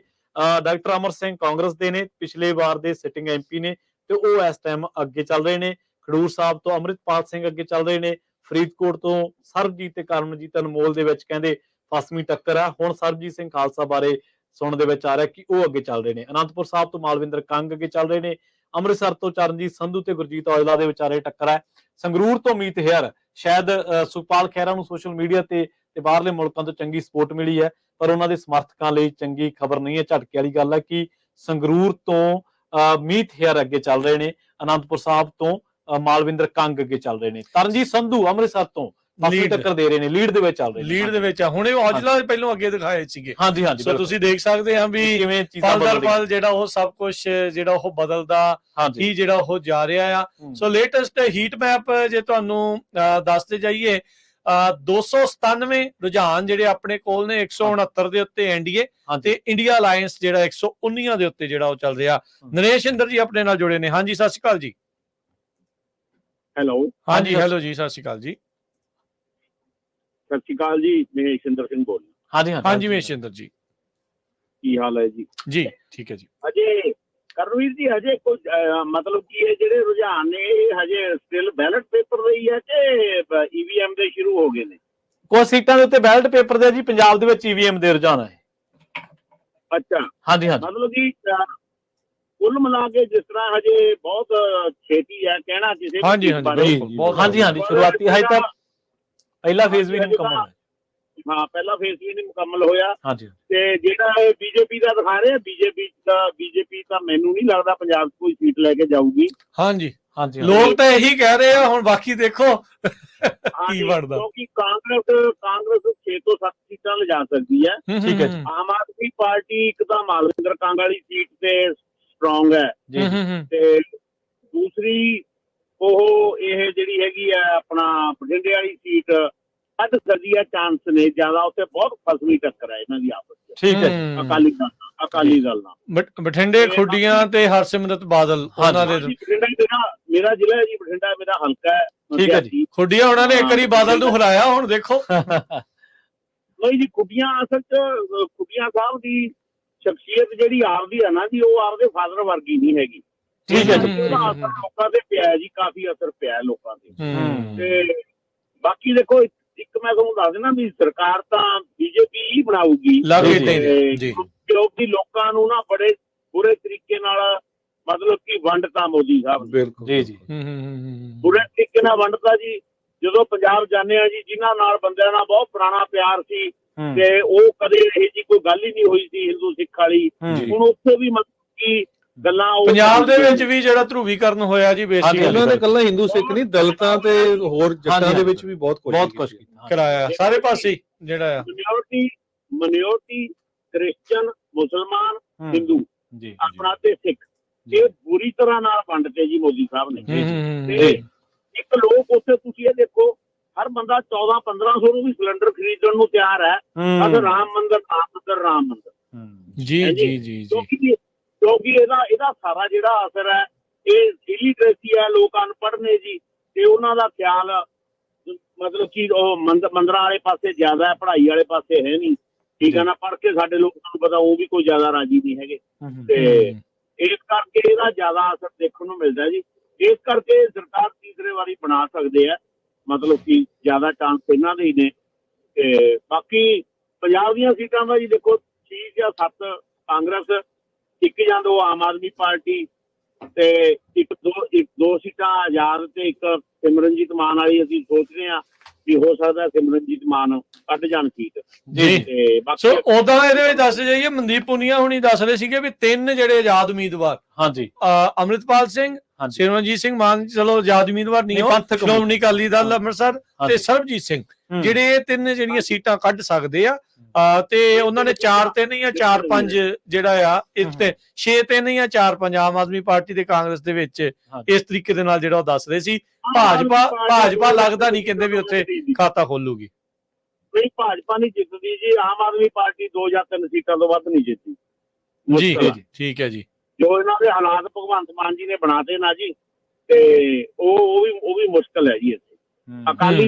ਡਾਕਟਰ ਅਮਰ ਸਿੰਘ ਕਾਂਗਰਸ ਦੇ ਨੇ, ਪਿਛਲੇ ਵਾਰ ਦੇ ਸਿਟਿੰਗ ਐਮਪੀ ਨੇ ਤੇ ਉਹ ਇਸ ਟਾਈਮ ਅੱਗੇ ਚੱਲ ਰਹੇ ਨੇ। ਖਡੂਰ ਸਾਹਿਬ ਤੋਂ ਅੰਮ੍ਰਿਤਪਾਲ ਸਿੰਘ ਅੱਗੇ ਚੱਲ ਰਹੇ ਨੇ। ਫਰੀਦਕੋਟ ਤੋਂ ਸਰਬਜੀਤ ਤੇ ਕਰਮਜੀਤ ਅਨਮੋਲ ਦੇ ਵਿੱਚ ਕਹਿੰਦੇ ਫਸਵੀਂ ਟੱਕਰ ਆ। ਹੁਣ ਸਰਬਜੀਤ ਸਿੰਘ ਖਾਲਸਾ ਬਾਰੇ ਸੁਣਨ ਦੇ ਵਿੱਚ ਆ ਰਿਹਾ ਕਿ ਉਹ ਅੱਗੇ ਚੱਲ ਰਹੇ ਨੇ। ਅਨੰਦਪੁਰ ਸਾਹਿਬ ਤੋਂ ਮਾਲਵਿੰਦਰ ਕੰਗ ਅੱਗੇ ਚੱਲ ਰਹੇ ਨੇ। ਅੰਮ੍ਰਿਤਸਰ ਤੋਂ ਚਰਨਜੀਤ ਸੰਧੂ ਤੇ ਗੁਰਜੀਤ ਔਜਲਾ ਦੇ ਵਿਚਾਰੇ ਟੱਕਰ ਹੈ। ਸੰਗਰੂਰ ਤੋਂ ਮੀਤ ਹੇਅਰ, ਸ਼ਾਇਦ ਸੁਖਪਾਲ ਖਹਿਰਾ ਨੂੰ ਸੋਸ਼ਲ ਮੀਡੀਆ ਤੇ ਬਾਹਰਲੇ ਮੁਲਕਾਂ ਤੋਂ ਚੰਗੀ ਸਪੋਰਟ ਮਿਲੀ ਹੈ, ਪਰ ਉਹਨਾਂ ਦੇ ਸਮਰਥਕਾਂ ਲਈ ਚੰਗੀ ਖਬਰ ਨਹੀਂ ਹੈ। ਝਟਕੇ ਵਾਲੀ ਗੱਲ ਹੈ ਕਿ ਸੰਗਰੂਰ ਤੋਂ ਮੀਤ ਹੇਅਰ ਅੱਗੇ ਚੱਲ ਰਹੇ ਨੇ। ਅਨੰਦਪੁਰ ਸਾਹਿਬ ਤੋਂ ਮਾਲਵਿੰਦਰ ਕੰਗ ਅੱਗੇ ਚੱਲ ਰਹੇ ਨੇ। ਤਰਨਜੀਤ ਸੰਧੂ ਅੰਮ੍ਰਿਤਸਰ ਤੋਂ ਟੱਕਰ ਦੇ ਰਹੇ ਨੇ, ਲੀਡ ਦੇ ਵਿੱਚ ਚੱਲ ਰਹੇ ਨੇ। ਲੀਡ ਦੇ ਵਿੱਚ ਆ। ਹੁਣੇ ਔਜਲਾ ਪਹਿਲਾਂ ਅੱਗੇ ਦਿਖਾਏ ਸੀਗੇ। ਹਾਂਜੀ ਹਾਂਜੀ, ਸੋ ਤੁਸੀਂ ਦੇਖ ਸਕਦੇ ਆ ਵੀ ਕਿਵੇਂ ਪਲ ਪਲ ਜਿਹੜਾ ਉਹ ਸਭ ਕੁਝ ਜਿਹੜਾ ਉਹ ਬਦਲਦਾ ਹੀ ਜਿਹੜਾ ਉਹ ਜਾ ਰਿਹਾ ਆ। ਸੋ ਲੇਟੈਸਟ ਹੀਟ ਮੈਪ ਜੇ ਤੁਹਾਨੂੰ ਦੱਸਦੇ ਜਾਈਏ, 297 ਰੁਝਾਨ ਜਿਹੜੇ ਆਪਣੇ ਕੋਲ ਨੇ, 169 ਦੇ ਉੱਤੇ ਐਨਡੀਏ ਤੇ ਇੰਡੀਆ ਅਲਾਈਅੰਸ ਜਿਹੜਾ 119 ਦੇ ਉੱਤੇ ਜਿਹੜਾ ਉਹ ਚੱਲ ਰਿਹਾ। ਨਰੇਸ਼ ਇੰਦਰ ਜੀ ਆਪਣੇ ਨਾਲ ਜੁੜੇ ਨੇ। ਹਾਂਜੀ, ਸਤਿ ਸ਼੍ਰੀ ਅਕਾਲ ਜੀ। ਹੈਲੋ। ਹਾਂਜੀ, ਹੈਲੋ ਜੀ, ਸਤਿ ਸ਼੍ਰੀ ਅਕਾਲ ਜੀ। ਸਤਿ ਸ਼੍ਰੀ ਅਕਾਲ ਜੀ, ਮਹੇਸ਼ਿੰਦਰ ਸਿੰਘ ਬੋਲ। ਹਾਂਜੀ ਮਹੇਸ਼ਿੰਦਰ ਜੀ, ਕੀ ਹਾਲ ਹੈ ਜੀ? ਜੀ ਠੀਕ ਹੈ ਜੀ। ਅਜੇ ਕਰਨਵੀਰ ਜੀ, ਹਜੇ ਕੁਝ ਮਤਲਬ ਕੀ ਇਹ ਜਿਹੜੇ ਰੁਝਾਨ ਨੇ ਇਹ ਹਜੇ ਸਟਿਲ ਬੈਲਟ ਪੇਪਰ ਰਹੀ ਹੈ ਕਿ ਈਵੀਐਮ ਦੇ ਸ਼ੁਰੂ ਹੋ ਗਏ ਨੇ? ਕੁਝ ਸੀਟਾਂ ਦੇ ਉੱਤੇ ਬੈਲਟ ਪੇਪਰ ਦੇ ਜੀ, ਪੰਜਾਬ ਦੇ ਵਿੱਚ ਈਵੀਐਮ ਦੇ ਰੁਝਾਨ ਹੈ। ਅੱਛਾ, ਹਾਂਜੀ ਹਾਂਜੀ, ਮਤਲਬ ਕਿ ਕੁੱਲ ਮਿਲਾ ਕੇ ਜਿਸ ਤਰ੍ਹਾਂ ਹਜੇ ਬਹੁਤ ਛੇਤੀ ਹੈ ਕਹਿਣਾ ਕਿਸੇ ਹਾਂਜੀ ਹਾਂਜੀ, ਸ਼ੁਰੂਆਤੀ ਹਜੇ ਤੱਕ ਪਹਿਲਾ ਫੇਜ਼ ਵੀ ਨਹੀਂ ਮੁਕੰਮਲ ਹੋਇਆ। ਹਾਂ, ਪਹਿਲਾ ਫੇਜ਼ ਵੀ ਨਹੀਂ ਮੁਕੰਮਲ ਹੋਇਆ। ਹਾਂਜੀ, ਤੇ ਜਿਹੜਾ ਬੀਜੇਪੀ ਦਾ ਦਿਖਾ ਰਹੇ, ਬੀਜੇਪੀ ਤਾਂ ਮੈਨੂੰ ਨਹੀਂ ਲੱਗਦਾ ਪੰਜਾਬ 'ਚ ਕੋਈ ਸੀਟ ਲੈ ਕੇ ਜਾਊਗੀ। ਹਾਂਜੀ ਹਾਂਜੀ, ਲੋਕ ਤਾਂ ਇਹੀ ਕਹਿ ਰਹੇ ਆ, ਹੁਣ ਬਾਕੀ ਦੇਖੋ ਕੀ ਬਣਦਾ। ਕਿਉਂਕਿ ਕਾਂਗਰਸ 6 ਤੋਂ 7 ਸੀਟਾਂ ਲਿਜਾ ਸਕਦੀ ਹੈ। ਠੀਕ ਹੈ ਜੀ। ਆਮ ਆਦਮੀ ਪਾਰਟੀ ਇੱਕ ਤਾਂ ਮਾਲਵਿੰਦਰ ਕੰਗ ਵਾਲੀ ਸੀਟ ਤੇ ਸਟਰੋਂਗ ਹੈ ਤੇ ਦੂਸਰੀ ਉਹ ਇਹ ਜਿਹੜੀ ਹੈਗੀ ਆ ਆਪਣਾ ਬਠਿੰਡੇ ਵਾਲੀ ਸੀਟ ਵੱਧ ਸਕਦੀ ਹੈ, ਚਾਂਸ ਨੇ ਜ਼ਿਆਦਾ। ਉੱਥੇ ਬਹੁਤ ਫਸਵੀਂ ਟੱਕਰ ਹੈ ਇਹਨਾਂ ਦੀ ਆਪਸ ਵਿੱਚ। ਠੀਕ ਹੈ, ਅਕਾਲੀ ਦਲ ਨਾਲ। ਬਠਿੰਡੇ ਖੁੱਡੀਆਂ ਤੇ ਹਰਸਿਮਰਤ ਬਾਦਲ ਉਹਨਾਂ ਦੇ। ਮੇਰਾ ਜ਼ਿਲ੍ਹਾ ਹੈ ਜੀ ਬਠਿੰਡਾ, ਮੇਰਾ ਹਲਕਾ ਹੈ। ਠੀਕ ਹੈ ਜੀ। ਖੁੱਡੀਆਂ ਉਹਨਾਂ ਨੇ ਇੱਕ ਵਾਰੀ ਬਾਦਲ ਨੂੰ ਹਰਾਇਆ, ਹੁਣ ਦੇਖੋ। ਨਹੀਂ ਜੀ, ਖੁੱਡੀਆਂ ਅਸਲ 'ਚ ਖੁੱਡੀਆਂ ਸਾਹਿਬ ਦੀ ਸ਼ਖਸੀਅਤ ਜਿਹੜੀ ਆਪਦੀ ਹੈ ਨਾ ਜੀ, ਉਹ ਆਪਦੇ ਫਾਦਰ ਵਰਗੀ ਨਹੀਂ ਹੈਗੀ। ਠੀਕ ਹੈ ਜੀ। ਉਹਦਾ ਅਸਰ ਲੋਕਾਂ ਤੇ ਪਿਆ ਜੀ, ਕਾਫੀ ਅਸਰ ਪਿਆ ਲੋਕਾਂ ਤੇ। ਤੇ ਬਾਕੀ ਦੇਖੋ, ਇੱਕ ਮੈਂ ਤੁਹਾਨੂੰ ਦੱਸ ਦੇਣਾ ਵੀ ਸਰਕਾਰ ਤਾਂ ਬੀਜੇਪੀ ਹੀ ਬਣਾਊਗੀ, ਕਿਉਂਕਿ ਲੋਕਾਂ ਨੂੰ ਨਾ ਬੜੇ ਬੁਰੇ ਤਰੀਕੇ ਨਾਲ ਮਤਲਬ ਕਿ ਵੰਡਤਾ ਮੋਦੀ ਸਾਹਿਬ। ਬਿਲਕੁਲ ਜੀ ਜੀ, ਬੁਰੇ ਤਰੀਕੇ ਨਾਲ ਵੰਡਤਾ ਜੀ। ਜਦੋਂ ਪੰਜਾਬ ਜਾਂਦੇ ਆ ਜੀ, ਜਿਨ੍ਹਾਂ ਨਾਲ ਬੰਦਿਆਂ ਨਾਲ ਬਹੁਤ ਪੁਰਾਣਾ ਪਿਆਰ ਸੀ ਤੇ ਉਹ ਕਦੇ ਇਹ ਜੀ ਕੋਈ ਗੱਲ ਹੀ ਨਹੀਂ ਹੋਈ ਸੀ ਹਿੰਦੂ ਸਿੱਖ ਵਾਲੀ, ਹੁਣ ਉੱਥੇ ਵੀ ਮਤਲਬ ਕਿ ਗੱਲਾਂ ਉਹ ਪੰਜਾਬ ਦੇ ਵਿੱਚ ਵੀ ਜਿਹੜਾ ਧਰੂਵੀਕਰਨ ਹੋਇਆ ਜੀ ਬੇਸਿਕਲੀ ਉਹਨਾਂ ਨੇ ਕੱਲਾ ਹਿੰਦੂ ਸਿੱਖ ਨਹੀਂ, ਦਲਿਤਾਂ ਤੇ ਹੋਰ ਜੱਟਾਂ ਦੇ ਵਿੱਚ ਵੀ ਬਹੁਤ ਕੁਝ ਕੀਤਾ ਕਰਾਇਆ ਸਾਰੇ ਪਾਸੇ ਜਿਹੜਾ ਆ ਮਿਨੋਰਟੀ ਕ੍ਰਿਸਚੀਅਨ, ਮੁਸਲਮਾਨ, ਹਿੰਦੂ ਜੀ ਆਪਣਾ ਤੇ ਸਿੱਖ, ਇਹ ਬੁਰੀ ਤਰ੍ਹਾਂ ਨਾਲ ਵੰਡਤੇ ਜੀ ਮੋਦੀ ਸਾਹਿਬ ਨੇ। ਤੇ ਇੱਕ ਲੋਕ ਉੱਥੇ ਤੁਸੀਂ ਇਹ ਦੇਖੋ, ਹਰ ਬੰਦਾ 14-1500 ਨੂੰ ਵੀ ਸਿਲੰਡਰ ਖਰੀਦਣ ਨੂੰ ਤਿਆਰ ਹੈ। ਅਗਰ ਰਾਮ ਮੰਦਿਰ ਜੀ ਕਿਉਂਕਿ ਇਹਦਾ ਸਾਰਾ ਜਿਹੜਾ ਅਸਰ ਹੈ, ਇਹ ਇਲੀਟਰੇਸੀ ਹੈ, ਲੋਕ ਅਨਪੜ੍ਹ ਨੇ ਜੀ, ਤੇ ਉਹਨਾਂ ਦਾ ਖਿਆਲ ਮਤਲਬ ਕਿ ਉਹ ਮੰਦਰਾਂ ਵਾਲੇ ਪਾਸੇ ਜ਼ਿਆਦਾ ਹੈ, ਪੜ੍ਹਾਈ ਵਾਲੇ ਪਾਸੇ ਹੈ ਨਹੀਂ, ਠੀਕ ਹੈ ਨਾ। ਪੜ੍ਹ ਕੇ ਸਾਡੇ ਲੋਕਾਂ ਨੂੰ ਪਤਾ ਉਹ ਵੀ ਕੋਈ ਜ਼ਿਆਦਾ ਰਾਜੀ ਨਹੀਂ ਹੈਗੇ, ਤੇ ਇਸ ਕਰਕੇ ਇਹਦਾ ਜ਼ਿਆਦਾ ਅਸਰ ਦੇਖਣ ਨੂੰ ਮਿਲਦਾ ਜੀ। ਇਸ ਕਰਕੇ ਸਰਕਾਰ ਤੀਸਰੇ ਵਾਰੀ ਬਣਾ ਸਕਦੇ ਆ, ਮਤਲਬ ਕਿ ਜ਼ਿਆਦਾ ਚਾਂਸ ਇਹਨਾਂ ਦੇ ਹੀ ਨੇ। ਤੇ ਬਾਕੀ ਪੰਜਾਬ ਦੀਆਂ ਸੀਟਾਂ ਦਾ ਜੀ ਦੇਖੋ 6 ਜਾਂ 7 ਕਾਂਗਰਸ, 1 ਜਾਂ 2 ਆਮ ਆਦਮੀ ਪਾਰਟੀ, ਤੇ ਇੱਕ ਦੋ ਸੀਟਾਂ ਆਜ਼ਾਦ, ਤੇ ਇੱਕ ਸਿਮਰਨਜੀਤ ਮਾਨ ਵਾਲੀ ਅਸੀਂ ਸੋਚਦੇ ਹਾਂ ਵੀ ਹੋ ਸਕਦਾ ਸਿਮਰਨਜੀਤ ਮਾਨ ਕੱਢ ਜਾਣ ਸੀਟ ਜੀ। ਤੇ ਸੋ ਉਦਾਂ ਇਹਦੇ ਵਿੱਚ ਦੱਸ ਜਾਈਏ, ਮਨਦੀਪ ਪੁਨੀਆ ਹੁਣੀ ਦੱਸ ਰਹੇ ਸੀਗੇ ਵੀ 3 ਜਿਹੜੇ ਆਜ਼ਾਦ ਉਮੀਦਵਾਰ, ਹਾਂਜੀ, ਅੰਮ੍ਰਿਤਪਾਲ ਸਿੰਘ, ਸਿਮਰਨਜੀਤ ਸਿੰਘ ਮਾਨ, ਚਲੋ ਆਜ਼ਾਦ ਉਮੀਦਵਾਰ ਨਹੀਂ ਹੋ, ਸ਼੍ਰੋਮਣੀ ਅਕਾਲੀ ਦਲ ਅੰਮ੍ਰਿਤਸਰ, ਤੇ ਸਰਬਜੀਤ ਸਿੰਘ, ਜਿਹੜੇ 3 ਜਿਹੜੀਆਂ ਸੀਟਾਂ ਕੱਢ ਸਕਦੇ ਆ। ਤੇ ਉਹਨਾਂ ਨੇ 4-3 ਜਾਂ 4-5 ਜਿਹੜਾ ਆ, 6-3 ਜਾਂ 4-5 ਆਮ ਆਦਮੀ ਪਾਰਟੀ ਤੇ ਕਾਂਗਰਸ ਦੇ ਵਿੱਚ ਇਸ ਤਰੀਕੇ ਦੇ ਨਾਲ ਜਿਹੜਾ ਉਹ ਦੱਸ ਰਹੇ ਸੀ। ਭਾਜਪਾ ਲੱਗਦਾ ਨਹੀਂ ਕਹਿੰਦੇ ਵੀ ਉੱਥੇ ਖਾਤਾ ਖੋਲੂਗੀ। ਨਹੀਂ, ਭਾਜਪਾ ਨਹੀਂ ਜਿੱਤਦੀ ਜੀ, ਆਮ ਆਦਮੀ ਪਾਰਟੀ 2 ਜਾਂ 3 ਸੀਟਾਂ ਤੋਂ ਵੱਧ ਨਹੀਂ ਜਿੱਤੀ ਜੀ। ਠੀਕ ਹੈ ਜੀ। ਜੋ ਇਹਨਾਂ ਦੇ ਹਾਲਾਤ ਭਗਵੰਤ ਮਾਨ ਜੀ ਨੇ ਬਣਾਤੇ ਨਾ ਜੀ, ਤੇ ਉਹ ਵੀ ਮੁਸ਼ਕਲ ਹੈ ਜੀ ਇੱਥੇ। ਅਕਾਲੀ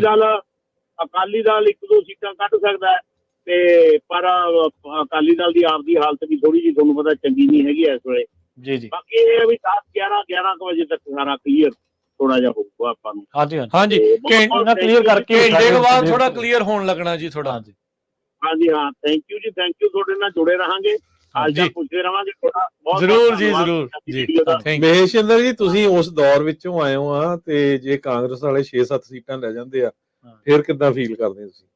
ਦਲ 1-2 ਸੀਟਾਂ ਕੱਢ ਸਕਦਾ ਹੈ, ਤੇ ਪਰ ਅਕਾਲੀ ਦਲ ਦੀ ਆਪਦੀ ਹਾਲਤ ਵੀ ਥੋੜੀ ਜਿਹੀ ਤੁਹਾਨੂੰ ਪਤਾ ਚੰਗੀ ਨਹੀਂ ਹੈਗੀ ਇਸ ਵੇਲੇ ਜੀ। ਬਾਕੀ ਇਹ ਵੀ 10-11 ਵਜੇ ਤੱਕ ਸਾਰਾ ਕਲੀਅਰ ਥੋੜਾ ਜਿਹਾ ਹੋਊਗਾ ਆਪਾਂ ਨੂੰ। ਹਾਂਜੀ ਕਲੀਅਰ ਕਰਕੇ ਘੰਟੇ ਦੇ ਬਾਅਦ ਥੋੜਾ ਕਲੀਅਰ ਹੋਣ ਲੱਗਣਾ ਜੀ ਥੋੜਾ। ਹਾਂਜੀ ਹਾਂ, ਥੈਂਕ ਯੂ ਜੀ, ਥੈਂਕ ਯੂ। ਤੁਹਾਡੇ ਨਾਲ ਜੁੜੇ ਰਹਾਂਗੇ, ਅੱਜ ਪੁੱਛਦੇ ਰਵਾਂਗੇ ਥੋੜਾ। ਜ਼ਰੂਰ ਜੀ, ਜ਼ਰੂਰ ਜੀ। ਮਹੇਸ਼ਿੰਦਰ ਜੀ, ਤੁਸੀਂ ਉਸ ਦੌਰ ਵਿੱਚੋਂ ਆਏ ਹੋ ਆ, ਤੇ ਜੇ ਕਾਂਗਰਸ ਵਾਲੇ 6-7 ਸੀਟਾਂ ਲੈ ਜਾਂਦੇ ਆ, ਫਿਰ ਕਿੱਦਾਂ ਫੀਲ ਕਰਦੇ ਤੁਸੀਂ?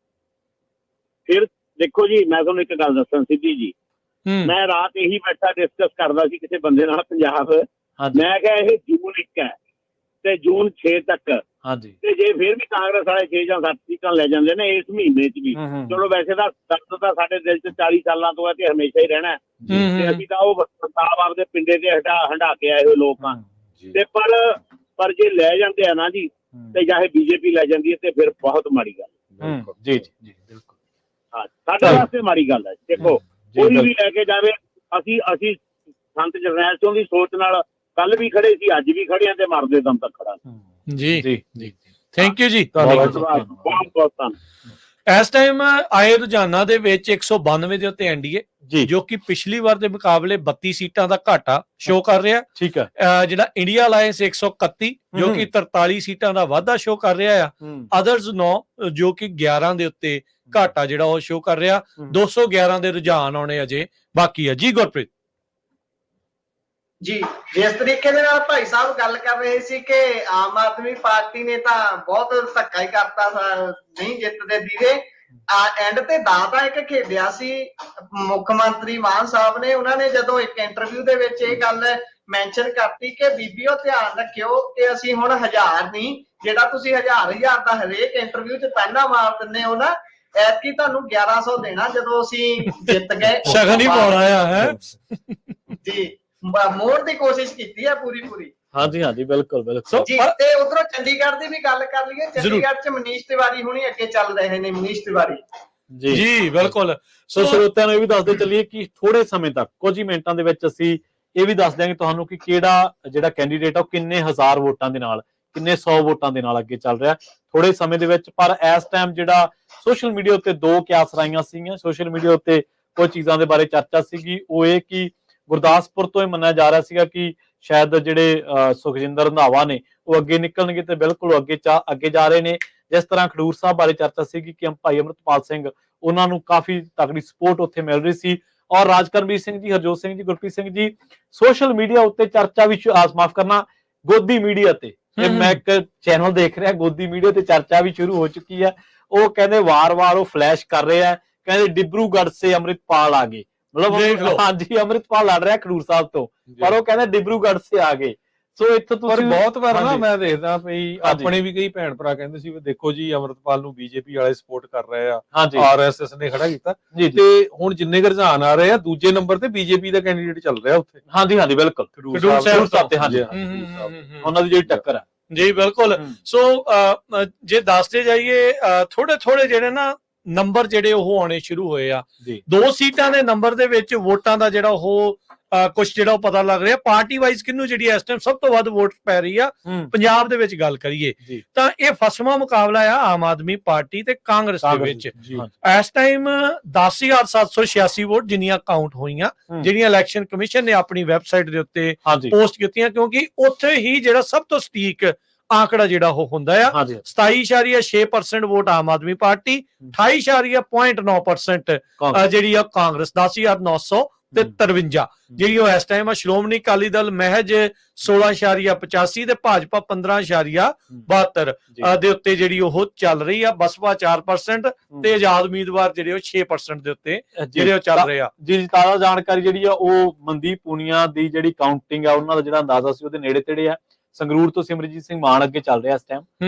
ਫਿਰ ਦੇਖੋ ਜੀ, ਮੈਂ ਤੁਹਾਨੂੰ ਇੱਕ ਗੱਲ ਦੱਸਾਂ ਸਿੱਧੀ ਜੀ, ਮੈਂ ਰਾਤ ਇਹੀ ਬੈਠਾ ਡਿਸਕਸ ਕਰਦਾ ਸੀ ਕਿਸੇ ਬੰਦੇ ਨਾਲ ਪੰਜਾਬ, ਮੈਂ ਕਿਹਾ ਇਹ ਜੂਨ 1 ਹੈ ਤੇ ਜੂਨ 6 ਤੱਕ, ਤੇ ਜੇ ਫਿਰ ਵੀ ਕਾਂਗਰਸ ਵਾਲੇ 6 ਜਾਂ 7 ਸੀਟਾਂ ਲੈ ਜਾਂਦੇ ਨੇ ਇਸ ਮਹੀਨੇ 'ਚ ਵੀ, ਚਲੋ ਵੈਸੇ ਤਾਂ ਦਰਦ ਤਾਂ ਸਾਡੇ ਦਿਲ 'ਚ 40 ਸਾਲਾਂ ਤੋਂ ਹੈ ਤੇ ਹਮੇਸ਼ਾ ਹੀ ਰਹਿਣਾ, ਤੇ ਅਸੀਂ ਤਾਂ ਉਹ ਪ੍ਰਤਾਪ ਆਪਦੇ ਪਿੰਡੇ ਤੇ ਹੰਢਾ ਕੇ ਆਏ ਹੋਏ ਲੋਕ ਆ। ਤੇ ਪਰ ਜੇ ਲੈ ਜਾਂਦੇ ਆ ਨਾ ਜੀ, ਤੇ ਚਾਹੇ ਬੀਜੇਪੀ ਲੈ ਜਾਂਦੀ ਹੈ, ਤੇ ਫਿਰ ਬਹੁਤ ਮਾੜੀ ਗੱਲ। ਜੀ ਬਿਲਕੁਲ, ਹਾਂ, ਸਾਡੇ ਵਾਸਤੇ ਮਾੜੀ ਗੱਲ ਹੈ। ਦੇਖੋ, ਕੋਈ ਵੀ ਲੈ ਕੇ ਜਾਵੇ, ਅਸੀਂ ਸੰਤ ਜਰਨੈਲ ਸਿੰਘ ਦੀ ਸੋਚ ਨਾਲ ਕੱਲ ਵੀ ਖੜੇ ਸੀ, ਅੱਜ ਵੀ ਖੜੇ ਆ, ਤੇ ਮਰਦੇ ਦਮ ਤੱਕ ਖੜਾ ਜੀ। ਥੈਂਕ ਯੂ ਜੀ, ਬਹੁਤ ਬਹੁਤ ਧੰਨਵਾਦ। ਇਸ ਟਾਈਮ ਆਏ ਰੁਝਾਨਾਂ ਦੇ ਵਿੱਚ 192 ਦੇ ਉੱਤੇ ਐਨਡੀਏ, ਜੋ ਕਿ ਪਿਛਲੀ ਵਾਰ ਦੇ ਮੁਕਾਬਲੇ 32 ਸੀਟਾਂ ਦਾ ਘਾਟਾ ਸ਼ੋ ਕਰ ਰਿਹਾ। ਠੀਕ ਹੈ। ਜਿਹੜਾ ਇੰਡੀਆ ਅਲਾਈਅੰਸ 131, ਜੋ ਕਿ 43 ਸੀਟਾਂ ਦਾ ਵਾਧਾ ਸ਼ੋ ਕਰ ਰਿਹਾ ਆ। ਅਦਰਸ 9, ਜੋ ਕਿ 11 ਦੇ ਉੱਤੇ ਘਾਟਾ ਜਿਹੜਾ ਉਹ ਸ਼ੋ ਕਰ ਰਿਹਾ। 211 ਦੇ ਰੁਝਾਨ ਆਉਣੇ ਅਜੇ ਬਾਕੀ ਆ ਜੀ। ਗੁਰਪ੍ਰੀਤ ਜੀ, ਜਿਸ ਤਰੀਕੇ ਦੇ ਨਾਲ ਭਾਈ ਸਾਹਿਬ ਗੱਲ ਕਰ ਰਹੇ ਸੀ ਕਿ ਆਮ ਆਦਮੀ ਪਾਰਟੀ ਨੇ ਤਾਂ ਬਹੁਤ ਧੱਕਾ ਹੀ ਕਰਤਾ, ਨਹੀਂ ਜਿੱਤਦੇ ਦੀਦੇ। ਐਂਡ ਤੇ ਦਾਦਾ ਇੱਕ ਖੇਡਿਆ ਸੀ ਮੁੱਖ ਮੰਤਰੀ ਮਾਨ ਸਾਹਿਬ ਨੇ, ਉਹਨਾਂ ਨੇ ਜਦੋਂ ਇੱਕ ਇੰਟਰਵਿਊ ਦੇ ਵਿੱਚ ਇਹ ਗੱਲ ਮੈਂਸ਼ਨ ਕਰਤੀ ਕਿ ਬੀਬੀਓ ਧਿਆਨ ਰੱਖਿਓ ਕਿ ਅਸੀਂ ਹੁਣ 1000 ਨਹੀਂ, ਜਿਹੜਾ ਤੁਸੀਂ 1000 ਦਾ ਹਰੇਕ ਇੰਟਰਵਿਊ 'ਚ ਪਹਿਲਾਂ ਮਾਰ ਦਿੰਦੇ ਹੋ ਨਾ, ਐਤਕੀ ਤੁਹਾਨੂੰ 1100 ਦੇਣਾ ਜਦੋਂ ਅਸੀਂ ਜਿੱਤ ਗਏ। ਸ਼ਗਨ ਹੀ ਪਾਉਣਾ ਹੈ ਜੀ, ਮੋੜ ਦੀ ਕੋਸ਼ਿਸ਼ ਕੀਤੀ ਹੈ ਪੂਰੀ। ਹਾਂਜੀ ਬਿਲਕੁਲ ਜੀ। ਤੇ ਉਧਰੋਂ ਚੰਡੀਗੜ੍ਹ ਦੀ ਵੀ ਗੱਲ ਕਰ ਲਈਏ, ਚੰਡੀਗੜ੍ਹ 'ਚ ਮਨੀਸ਼ ਤਿਵਾਰੀ ਹੁਣੀ ਅੱਗੇ ਚੱਲ ਰਹੇ ਨੇ। ਮਨੀਸ਼ ਤਿਵਾਰੀ ਜੀ ਬਿਲਕੁਲ। ਸੋ ਸਰੋਤਿਆਂ ਨੂੰ ਇਹ ਵੀ ਦੱਸਦੇ ਚੱਲੀਏ ਕਿ ਥੋੜੇ ਸਮੇਂ ਤੱਕ, ਕੁਝ ਹੀ ਮਿੰਟਾਂ ਦੇ ਵਿੱਚ ਅਸੀਂ ਇਹ ਵੀ ਦੱਸ ਦਿਆਂਗੇ ਤੁਹਾਨੂੰ ਕਿ ਕਿਹੜਾ ਜਿਹੜਾ ਕੈਂਡੀਡੇਟ ਆ ਉਹ ਕਿੰਨੇ 1000 ਵੋਟਾਂ ਦੇ ਨਾਲ, ਕਿੰਨੇ 100 ਵੋਟਾਂ ਦੇ ਨਾਲ ਅੱਗੇ ਚੱਲ ਰਿਹਾ ਥੋੜੇ ਸਮੇਂ ਦੇ ਵਿੱਚ। ਪਰ ਇਸ ਟਾਈਮ ਜਿਹੜਾ ਸੋਸ਼ਲ ਮੀਡੀਆ ਉੱਤੇ 2 ਕਿਆਸ ਰਾਈਆਂ ਸੀਗੀਆਂ, ਸੋਸ਼ਲ ਮੀਡੀਆ ਉੱਤੇ ਕੁਝ ਚੀਜ਼ਾਂ ਦੇ ਬਾਰੇ ਚਰਚਾ ਸੀਗੀ। ਉਹ ਇਹ ਕਿ ਗੁਰਦਾਸਪੁਰ ਤੋਂ ਇਹ ਮੰਨਿਆ ਜਾ ਰਿਹਾ ਸੀਗਾ ਕਿ ਸ਼ਾਇਦ ਜਿਹੜੇ ਸੁਖਜਿੰਦਰ ਰੰਧਾਵਾ ਨੇ ਉਹ ਅੱਗੇ ਨਿਕਲਣਗੇ, ਤੇ ਬਿਲਕੁਲ ਅੱਗੇ ਜਾ ਰਹੇ ਨੇ। ਜਿਸ ਤਰ੍ਹਾਂ ਖਡੂਰ ਸਾਹਿਬ ਬਾਰੇ ਚਰਚਾ ਸੀਗੀ ਕਿ ਭਾਈ ਅਮਰਤਪਾਲ ਸਿੰਘ, ਉਹਨਾਂ ਨੂੰ ਕਾਫੀ ਤਕੜੀ ਸਪੋਰਟ ਉੱਥੇ ਮਿਲ ਰਹੀ ਸੀ। ਔਰ ਰਾਜਕਰਮਵੀਰ ਸਿੰਘ ਜੀ, ਹਰਜੋਤ ਸਿੰਘ ਜੀ, ਗੁਰਪ੍ਰੀਤ ਸਿੰਘ ਜੀ ਸੋਸ਼ਲ ਮੀਡੀਆ ਉੱਤੇ ਚਰਚਾ ਵੀ, ਮਾਫ ਕਰਨਾ, ਗੋਦੀ ਮੀਡੀਆ ਤੇ, ਮੈਂ ਇੱਕ ਚੈਨਲ ਦੇਖ ਰਿਹਾ ਗੋਦੀ ਮੀਡੀਆ ਤੇ ਚਰਚਾ ਵੀ ਸ਼ੁਰੂ ਹੋ ਚੁੱਕੀ ਹੈ। ਉਹ ਕਹਿੰਦੇ ਵਾਰ-ਵਾਰ ਉਹ ਫਲੈਸ਼ ਕਰ ਰਹੇ ਆ, ਕਹਿੰਦੇ ਡਿਬਰੂਗੜ੍ਹ ਸੇ ਅਮਰਿਤਪਾਲ ਆ ਗਏ, ਦੇਖ ਲਓ। ਹਾਂਜੀ ਅੰਮ੍ਰਿਤਪਾਲ ਲੜ ਰਿਹਾ ਖਡੂਰ ਸਾਹਿਬ ਤੋਂ, ਪਰ ਉਹ ਕਹਿੰਦੇ ਡਿਬਰੂਗੜ੍ਹ ਸੇ ਆ ਗਏ। ਸੋ ਇੱਥੇ ਪਰ ਤੁਸੀਂ ਬਹੁਤ ਵਾਰ ਨਾ ਹਾਂਜੀ। ਮੈਂ ਦੇਖਦਾ ਵੀ ਆਪਣੇ ਵੀ ਕਈ ਭੈਣ ਭਰਾ ਕਹਿੰਦੇ ਸੀ ਵੀ ਦੇਖੋ ਜੀ ਅੰਮ੍ਰਿਤਪਾਲ ਨੂੰ ਬੀਜੇਪੀ ਵਾਲੇ ਸਪੋਰਟ ਕਰ ਰਹੇ ਆ, ਹਾਂਜੀ ਆਰਐਸਐਸ ਨੇ ਖੜਾ ਕੀਤਾ, ਜੀ ਤੇ ਹੁਣ ਜਿੰਨੇ ਕੁ ਰੁਝਾਨ ਆ ਰਹੇ ਆ ਦੂਜੇ ਨੰਬਰ ਤੇ ਬੀਜੇਪੀ ਦਾ ਕੈਂਡੀਡੇਟ ਚੱਲ ਰਿਹਾ ਉੱਥੇ ਹਾਂਜੀ ਹਾਂਜੀ ਬਿਲਕੁਲ ਖਡੂਰ ਸਾਹਿਬ ਸਾਹਿਬ ਤੇ ਹਾਂਜੀ ਉਹਨਾਂ ਦੀ ਜਿਹੜੀ ਟੱਕਰ ਹੈ ਜੀ ਬਿਲਕੁਲ। ਸੋ ਜੇ ਦੱਸਦੇ ਜਾਈਏ ਥੋੜੇ ਥੋੜੇ ਜਿਹੜੇ ਨਾ ਨੰਬਰ ਜਿਹੜੇ ਉਹ ਆਉਣੇ ਸ਼ੁਰੂ ਹੋਏ ਆ, ਜੀ 2 ਸੀਟਾਂ ਦੇ ਨੰਬਰ ਦੇ ਵਿੱਚ ਵੋਟਾਂ ਦਾ ਜਿਹੜਾ ਉਹ ਕੁਝ ਜਿਹੜਾ ਉਹ ਪਤਾ ਲੱਗ ਰਿਹਾ ਪਾਰਟੀ ਵਾਈਜ਼ ਕਿਹਨੂੰ ਜਿਹੜੀ ਇਸ ਟਾਈਮ ਸਭ ਤੋਂ ਵੱਧ ਵੋਟ ਪੈ ਰਹੀ ਆ ਪੰਜਾਬ ਦੇ ਵਿੱਚ ਗੱਲ ਕਰੀਏ ਤਾਂ ਇਹ ਫਸਵਾਂ ਮੁਕਾਬਲਾ ਆ ਆਮ ਆਦਮੀ ਪਾਰਟੀ ਤੇ ਕਾਂਗਰਸ ਦੇ ਵਿੱਚ। ਇਸ ਟਾਈਮ 10,786 ਵੋਟ ਜਿੰਨੀਆਂ ਕਾਊਂਟ ਹੋਈਆਂ, ਜਿਹੜੀਆਂ ਇਲੈਕਸ਼ਨ ਕਮਿਸ਼ਨ ਨੇ ਆਪਣੀ ਵੈਬਸਾਈਟ ਦੇ ਉੱਤੇ ਪੋਸਟ ਕੀਤੀਆਂ, ਕਿਉਂਕਿ ਉੱਥੇ ਹੀ ਜਿਹੜਾ ਸਭ ਤੋਂ ਸਟੀਕ ਆંકੜਾ ਜਿਹੜਾ ਉਹ ਹੁੰਦਾ ਆ 27.6% ਵੋਟ ਆਮ ਆਦਮੀ ਪਾਰਟੀ, 28.9% ਜਿਹੜੀ ਆ ਕਾਂਗਰਸ, 10,900 ਤੇ 53 ਜਿਹੜੀ ਉਹ ਇਸ ਟਾਈਮ ਆ। ਸ਼੍ਰੋਮਣੀ ਅਕਾਲੀ ਦਲ ਮਹਿਜ 16.85 ਤੇ ਭਾਜਪਾ 15.72 ਦੇ ਉੱਤੇ ਜਿਹੜੀ ਉਹ ਚੱਲ ਰਹੀ ਆ। ਬਸਪਾ 4% ਤੇ ਆਜ਼ਾਦ ਉਮੀਦਵਾਰ ਜਿਹੜੇ ਉਹ 6% ਦੇ ਉੱਤੇ ਜਿਹੜੇ ਉਹ ਚੱਲ ਰਹੇ ਆ। ਜੀ ਤਾਜ਼ਾ ਜਾਣਕਾਰੀ ਜਿਹੜੀ ਆ ਉਹ ਮਨਦੀਪ ਪੂਨੀਆ ਦੀ ਜਿਹੜੀ ਕਾਊਂਟਿੰਗ ਆ ਉਹਨਾਂ ਦਾ ਜਿਹੜਾ ਅੰਦਾਜ਼ਾ ਸੀ ਉਹਦੇ ਨੇੜੇ ਤੇੜੇ ਆ। ਸੰਗਰੂਰ ਤੋਂ ਸਿਮਰਜੀਤ ਸਿੰਘ ਮਾਨ ਅੱਗੇ ਚੱਲ ਰਿਹਾ ਇਸ ਟਾਈਮ,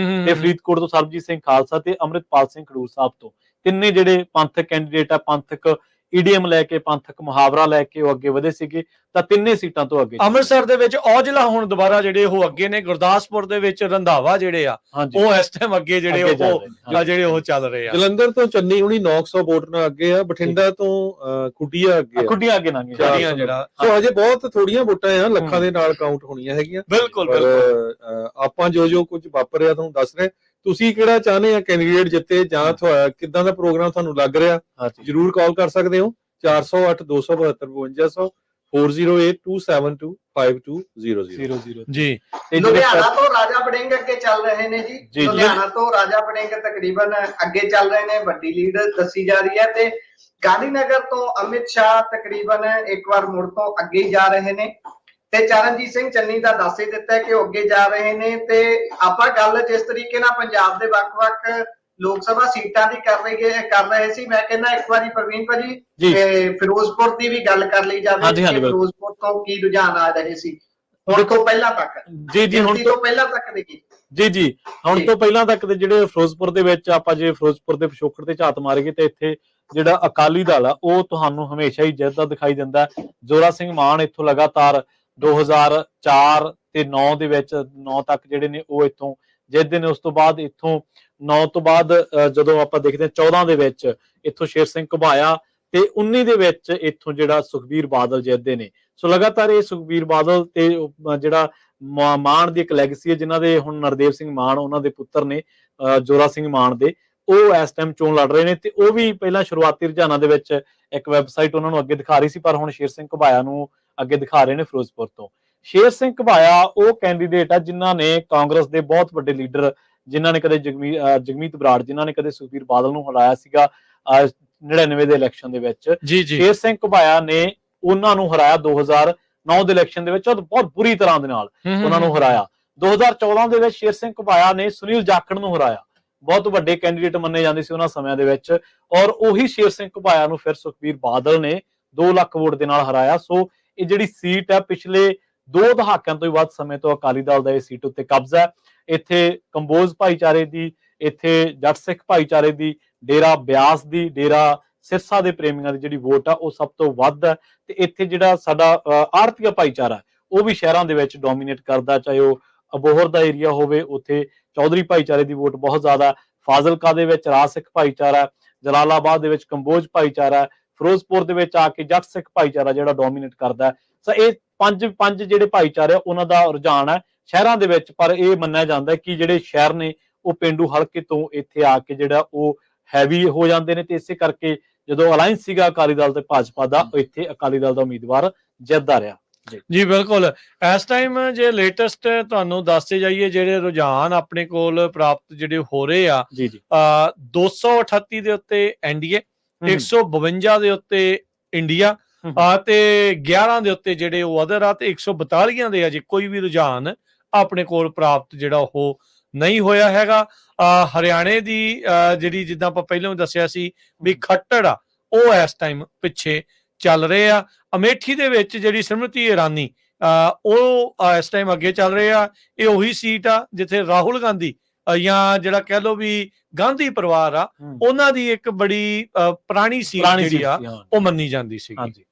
ਤੇ ਫਰੀਦਕੋਟ ਤੋਂ ਸਰਬਜੀਤ ਸਿੰਘ ਖਾਲਸਾ ਤੇ ਅੰਮ੍ਰਿਤਪਾਲ ਸਿੰਘ ਖਡੂਰ ਸਾਹਿਬ ਤੋਂ ਤਿੰਨੇ ਜਿਹੜੇ ਪੰਥਕ ਕੈਂਡੀਡੇਟ ਆ, ਪੰਥਕ ਈਡੀਐਮ ਲੈ ਕੇ, ਪੰਥਕ ਮੁਹਾਵਰਾ ਲੈ ਕੇ ਉਹ ਅੱਗੇ ਵਧੇ ਸੀਗੇ, ਤਾਂ ਤਿੰਨੇ ਸੀਟਾਂ ਤੋਂ ਅੱਗੇ। ਅੰਮ੍ਰਿਤਸਰ ਦੇ ਵਿੱਚ ਔਜਲਾ ਹੁਣ ਦੁਬਾਰਾ ਜਿਹੜੇ ਉਹ ਅੱਗੇ ਨੇ, ਗੁਰਦਾਸਪੁਰ ਦੇ ਵਿੱਚ ਰੰਧਾਵਾ ਜਿਹੜੇ ਆ ਉਹ ਇਸ ਟਾਈਮ ਅੱਗੇ ਜਿਹੜੇ ਉਹ ਚੱਲ ਰਹੇ ਆ। ਜਲੰਧਰ ਤੋਂ ਚੰਨੀ ਹੁਣੀ 900 ਵੋਟ ਨਾਲ ਅੱਗੇ ਆ, ਬਠਿੰਡਾ ਤੋਂ ਖੁੱਡੀਆਂ ਅੱਗੇ ਨਾ ਜਿਹੜਾ ਸੋ ਹਜੇ ਬਹੁਤ ਥੋੜੀਆਂ ਵੋਟਾਂ ਆ, ਲੱਖਾਂ ਦੇ ਨਾਲ ਕਾਊਂਟ ਹੋਣੀਆਂ ਹੈਗੀਆਂ। ਬਿਲਕੁਲ ਆਪਾਂ ਜੋ ਕੁਝ ਵਾਪਰਿਆ ਤੁਹਾਨੂੰ ਦੱਸ ਰਹੇ। ਤੁਸੀਂ ਕਿਹੜਾ ਚਾਹੁੰਦੇ ਆ ਕੈਂਡੀਡੇਟ ਜਿੱਤੇ, ਜਾਂ ਕਿੱਦਾਂ ਦਾ ਪ੍ਰੋਗਰਾਮ ਤੁਹਾਨੂੰ ਲੱਗ ਰਿਹਾ, ਜਰੂਰ ਕਾਲ ਕਰ ਸਕਦੇ ਹੋ 408 272 5200 4082725200 ਜੀ। ਲੁਧਿਆਣਾ ਤੋਂ ਰਾਜਾ ਵੜਿੰਗ ਅੱਗੇ ਚੱਲ ਰਹੇ ਨੇ ਜੀ, ਲੁਧਿਆਣਾ ਤੋਂ ਰਾਜਾ ਵੜਿੰਗ ਤਕਰੀਬਨ ਅੱਗੇ ਚੱਲ ਰਹੇ ਨੇ, ਵੱਡੀ ਲੀਡ ਦੱਸੀ ਜਾ ਰਹੀ ਹੈ। ਤੇ ਗਾਂਧੀਨਗਰ ਤੋਂ ਅਮਿਤ ਸ਼ਾਹ ਤਕਰੀਬਨ ਇੱਕ ਵਾਰ ਮੁੜ ਤੋਂ ਅੱਗੇ ਜਾ ਰਹੇ ਨੇ, ਤੇ ਚਰਨਜੀਤ ਸਿੰਘ ਚੰਨੀ ਦਾ ਦੱਸ ਹੀ ਦਿੱਤਾ ਕਿ ਉਹ ਅੱਗੇ ਜਾ ਰਹੇ ਨੇ। ਤੇ ਆਪਾਂ ਗੱਲ ਜਿਸ ਤਰੀਕੇ ਨਾਲ ਪੰਜਾਬ ਦੇ ਵੱਖ-ਵੱਖ ਲੋਕ ਸਭਾ ਸੀਟਾਂ ਦੀ ਕਰ ਰਹੇ ਸੀ, ਮੈਂ ਕਹਿੰਦਾ ਇੱਕ ਵਾਰੀ ਪ੍ਰਵੀਨ ਭਾਜੀ ਫਿਰੋਜ਼ਪੁਰ ਦੀ ਵੀ ਗੱਲ ਕਰ ਲਈ ਜਾਵੇ ਕਿ ਫਿਰੋਜ਼ਪੁਰ ਤੋਂ ਕੀ ਰੁਝਾਨ ਆ ਰਹੇ ਸੀ ਹੁਣ ਤੋਂ ਪਹਿਲਾਂ ਤੱਕ। ਹੁਣ ਤੋਂ ਪਹਿਲਾਂ ਤੱਕ ਦੇ ਕੀ ਹੁਣ ਤੋਂ ਪਹਿਲਾਂ ਤੱਕ ਦੇ ਜਿਹੜੇ ਫਿਰੋਜ਼ਪੁਰ ਦੇ ਵਿੱਚ ਆਪਾਂ ਜੇ ਫਿਰੋਜ਼ਪੁਰ ਦੇ ਪਿਛੋਕੜ ਤੇ ਝਾਤ ਮਾਰੀਏ ਤੇ ਇੱਥੇ ਜਿਹੜਾ ਅਕਾਲੀ ਦਲ ਆ ਉਹ ਤੁਹਾਨੂੰ ਹਮੇਸ਼ਾ ਹੀ ਜਿੱਤਦਾ ਦਿਖਾਈ ਦਿੰਦਾ। ਜ਼ੋਰਾ ਸਿੰਘ ਮਾਨ ਇੱਥੋਂ ਲਗਾਤਾਰ 2004 ਤੇ 9 ਦੇ ਵਿੱਚ 9 ਤੱਕ ਜਿਹੜੇ ਨੇ ਉਹ ਇੱਥੋਂ ਜਿੱਤਦੇ ਨੇ। ਉਸ ਤੋਂ ਬਾਅਦ ਇੱਥੋਂ 9 ਤੋਂ ਬਾਅਦ ਜਦੋਂ ਆਪਾਂ ਦੇਖਦੇ ਹਾਂ 14 ਦੇ ਵਿੱਚ ਇੱਥੋਂ ਸ਼ੇਰ ਸਿੰਘ ਘੁਬਾਇਆ, ਤੇ 19 ਦੇ ਵਿੱਚ ਇੱਥੋਂ ਜਿਹੜਾ ਸੁਖਬੀਰ ਬਾਦਲ ਜਿੱਤਦੇ ਨੇ। ਸੋ ਲਗਾਤਾਰ ਇਹ ਸੁਖਬੀਰ ਬਾਦਲ ਤੇ ਜਿਹੜਾ ਮਾਨ ਦੀ ਇੱਕ ਲੈਗੇਸੀ ਹੈ, ਜਿਨ੍ਹਾਂ ਦੇ ਹੁਣ ਨਰਦੇਵ ਸਿੰਘ ਮਾਨ ਉਹਨਾਂ ਦੇ ਪੁੱਤਰ ਨੇ ਜ਼ੋਰਾ ਸਿੰਘ ਮਾਨ ਦੇ, ਉਹ ਇਸ ਟਾਈਮ ਚੋਣ ਲੜ ਰਹੇ ਨੇ। ਤੇ ਉਹ ਵੀ ਪਹਿਲਾਂ ਸ਼ੁਰੂਆਤੀ ਰੁਝਾਨਾਂ ਦੇ ਵਿੱਚ ਇੱਕ ਵੈਬਸਾਈਟ ਉਹਨਾਂ ਨੂੰ ਅੱਗੇ ਦਿਖਾ ਰਹੀ ਸੀ, ਪਰ ਹੁਣ ਸ਼ੇਰ ਸਿੰਘ ਘੁਬਾਇਆ ਨੂੰ ਅੱਗੇ ਦਿਖਾ ਰਹੇ ਨੇ ਫਿਰੋਜ਼ਪੁਰ ਤੋਂ। ਸ਼ੇਰ ਸਿੰਘ ਘੁਬਾਇਆ ਉਹ ਕੈਂਡੀਡੇਟ ਆ ਜਿਨ੍ਹਾਂ ਨੇ ਕਾਂਗਰਸ ਦੇ ਬਹੁਤ ਵੱਡੇ ਲੀਡਰ, ਜਿਨ੍ਹਾਂ ਨੇ ਕਦੇ ਜਗਮੀਤ ਬਰਾੜ, ਜਿਨ੍ਹਾਂ ਨੇ ਕਦੇ ਸੁਖਬੀਰ ਬਾਦਲ ਨੂੰ ਹਰਾਇਆ ਸੀਗਾ 99 ਦੇ ਇਲੈਕਸ਼ਨ ਦੇ ਵਿੱਚ, ਸ਼ੇਰ ਸਿੰਘ ਘੁਬਾਇਆ ਨੇ ਉਹਨਾਂ ਨੂੰ ਹਰਾਇਆ 2009 ਦੇ ਇਲੈਕਸ਼ਨ ਦੇ ਵਿੱਚ, ਬਹੁਤ ਬੁਰੀ ਤਰ੍ਹਾਂ ਦੇ ਨਾਲ ਉਹਨਾਂ ਨੂੰ ਹਰਾਇਆ। 2014 ਦੇ ਵਿੱਚ ਸ਼ੇਰ ਸਿੰਘ ਘੁਬਾਇਆ ਨੇ ਸੁਨੀਲ ਜਾਖੜ ਨੂੰ ਹਰਾਇਆ, ਬਹੁਤ ਵੱਡੇ ਕੈਂਡੀਡੇਟ ਮੰਨੇ ਜਾਂਦੇ ਸੀ ਉਹਨਾਂ ਸਮਿਆਂ ਦੇ ਵਿੱਚ, ਔਰ ਉਹੀ ਸ਼ੇਰ ਸਿੰਘ ਘੁਬਾਇਆ ਨੂੰ ਫਿਰ ਸੁਖਬੀਰ ਬਾਦਲ ਨੇ 2 ਲੱਖ ਵੋਟ ਦੇ ਨਾਲ ਹਰਾਇਆ। ਸੋ ਇਹ ਜਿਹੜੀ ਸੀਟ ਹੈ ਪਿਛਲੇ 2 ਦਹਾਕਿਆਂ ਤੋਂ ਵੀ ਵੱਧ ਸਮੇਂ ਤੋਂ ਅਕਾਲੀ ਦਲ ਦਾ ਇਹ ਸੀਟ ਉੱਤੇ ਕਬਜ਼ਾ ਹੈ। ਇੱਥੇ ਕੰਬੋਜ ਭਾਈਚਾਰੇ ਦੀ, ਇੱਥੇ ਜੱਟ ਸਿੱਖ ਭਾਈਚਾਰੇ ਦੀ, ਡੇਰਾ ਬਿਆਸ ਦੀ, ਡੇਰਾ ਸਿਰਸਾ ਦੇ ਪ੍ਰੇਮੀਆਂ ਦੀ ਜਿਹੜੀ ਵੋਟ ਆ ਉਹ ਸਭ ਤੋਂ ਵੱਧ ਹੈ। ਤੇ ਇੱਥੇ ਜਿਹੜਾ ਸਾਡਾ ਆੜਤੀਆ ਭਾਈਚਾਰਾ ਉਹ ਵੀ ਸ਼ਹਿਰਾਂ ਦੇ ਵਿੱਚ ਡੋਮੀਨੇਟ ਕਰਦਾ, ਚਾਹੇ ਉਹ ਅਬੋਹਰ ਦਾ ਏਰੀਆ ਹੋਵੇ, ਉੱਥੇ ਚੌਧਰੀ ਭਾਈਚਾਰੇ ਦੀ ਵੋਟ ਬਹੁਤ ਜ਼ਿਆਦਾ, ਫਾਜ਼ਿਲਕਾ ਦੇ ਵਿੱਚ ਰਾਜ ਸਿੱਖ ਭਾਈਚਾਰਾ, ਜਲਾਲਾਬਾਦ ਦੇ ਵਿੱਚ ਕੰਬੋਜ ਭਾਈਚਾਰਾ, ਫਿਰੋਜ਼ਪੁਰ ਦੇ ਵਿੱਚ ਆ ਕੇ ਜੱਟ ਸਿੱਖ ਭਾਈਚਾਰਾ ਜਿਹੜਾ ਡੋਮੀਨੇਟ ਕਰਦਾ। ਸੋ ਇਹ ਪੰਜ ਜਿਹੜੇ ਭਾਈਚਾਰੇ ਉਹਨਾਂ ਦਾ ਰੁਝਾਨ ਹੈ ਸ਼ਹਿਰਾਂ ਦੇ ਵਿੱਚ, ਪਰ ਇਹ ਮੰਨਿਆ ਜਾਂਦਾ ਕਿ ਜਿਹੜੇ ਸ਼ਹਿਰ ਨੇ ਉਹ ਪਿੰਡੂ ਹਲਕੇ ਤੋਂ ਇੱਥੇ ਆ ਕੇ ਜਿਹੜਾ ਉਹ ਹੈਵੀ ਹੋ ਜਾਂਦੇ ਨੇ। ਤੇ ਇਸੇ ਕਰਕੇ ਜਦੋਂ ਅਲਾਈਅੰਸ ਸੀਗਾ ਅਕਾਲੀ ਦਲ ਤੇ ਭਾਜਪਾ ਦਾ, ਇੱਥੇ ਅਕਾਲੀ ਦਲ ਦਾ ਉਮੀਦਵਾਰ ਜਿੱਤਦਾ ਰਿਹਾ। ਜੀ ਬਿਲਕੁਲ। ਇਸ ਟਾਈਮ ਜੇ ਲੇਟੈਸਟ ਤੁਹਾਨੂੰ ਦੱਸਦੇ ਜਾਈਏ ਜਿਹੜੇ ਰੁਝਾਨ ਆਪਣੇ ਕੋਲ ਪ੍ਰਾਪਤ ਜਿਹੜੇ ਹੋ ਰਹੇ ਆ, 238 ਦੇ ਉੱਤੇ ਐਨਡੀਏ, 152 ਦੇ ਉੱਤੇ ਇੰਡੀਆ ਤੇ 11 ਦੇ ਉੱਤੇ ਜਿਹੜੇ ਉਹ ਅਦਰ ਆ, ਤੇ 142 ਦੇ ਅਜੇ ਕੋਈ ਵੀ ਰੁਝਾਨ ਆਪਣੇ ਕੋਲ ਪ੍ਰਾਪਤ ਜਿਹੜਾ ਉਹ ਨਹੀਂ ਹੋਇਆ ਹੈਗਾ। ਹਰਿਆਣੇ ਦੀ ਜਿਹੜੀ ਜਿੱਦਾਂ ਆਪਾਂ ਪਹਿਲਾਂ ਵੀ ਦੱਸਿਆ ਸੀ ਵੀ ਖੱਟੜ ਆ ਉਹ ਇਸ ਟਾਈਮ ਪਿੱਛੇ ਚੱਲ ਰਹੇ ਆ। ਅਮੇਠੀ ਦੇ ਵਿੱਚ ਜਿਹੜੀ ਸਮ੍ਰਿਤੀ ਇਰਾਨੀ ਉਹ ਇਸ ਟਾਈਮ ਅੱਗੇ ਚੱਲ ਰਹੇ ਆ। ਇਹ ਉਹੀ ਸੀਟ ਆ ਜਿੱਥੇ ਰਾਹੁਲ ਗਾਂਧੀ ਜਾਂ ਜਿਹੜਾ ਕਹਿ ਲਓ ਵੀ ਗਾਂਧੀ ਪਰਿਵਾਰ ਆ, ਉਹਨਾਂ ਦੀ ਇੱਕ ਬੜੀ ਪੁਰਾਣੀ ਸੀਟ ਜਿਹੜੀ ਆ ਉਹ ਮੰਨੀ ਜਾਂਦੀ ਸੀ। ਹਾਂਜੀ,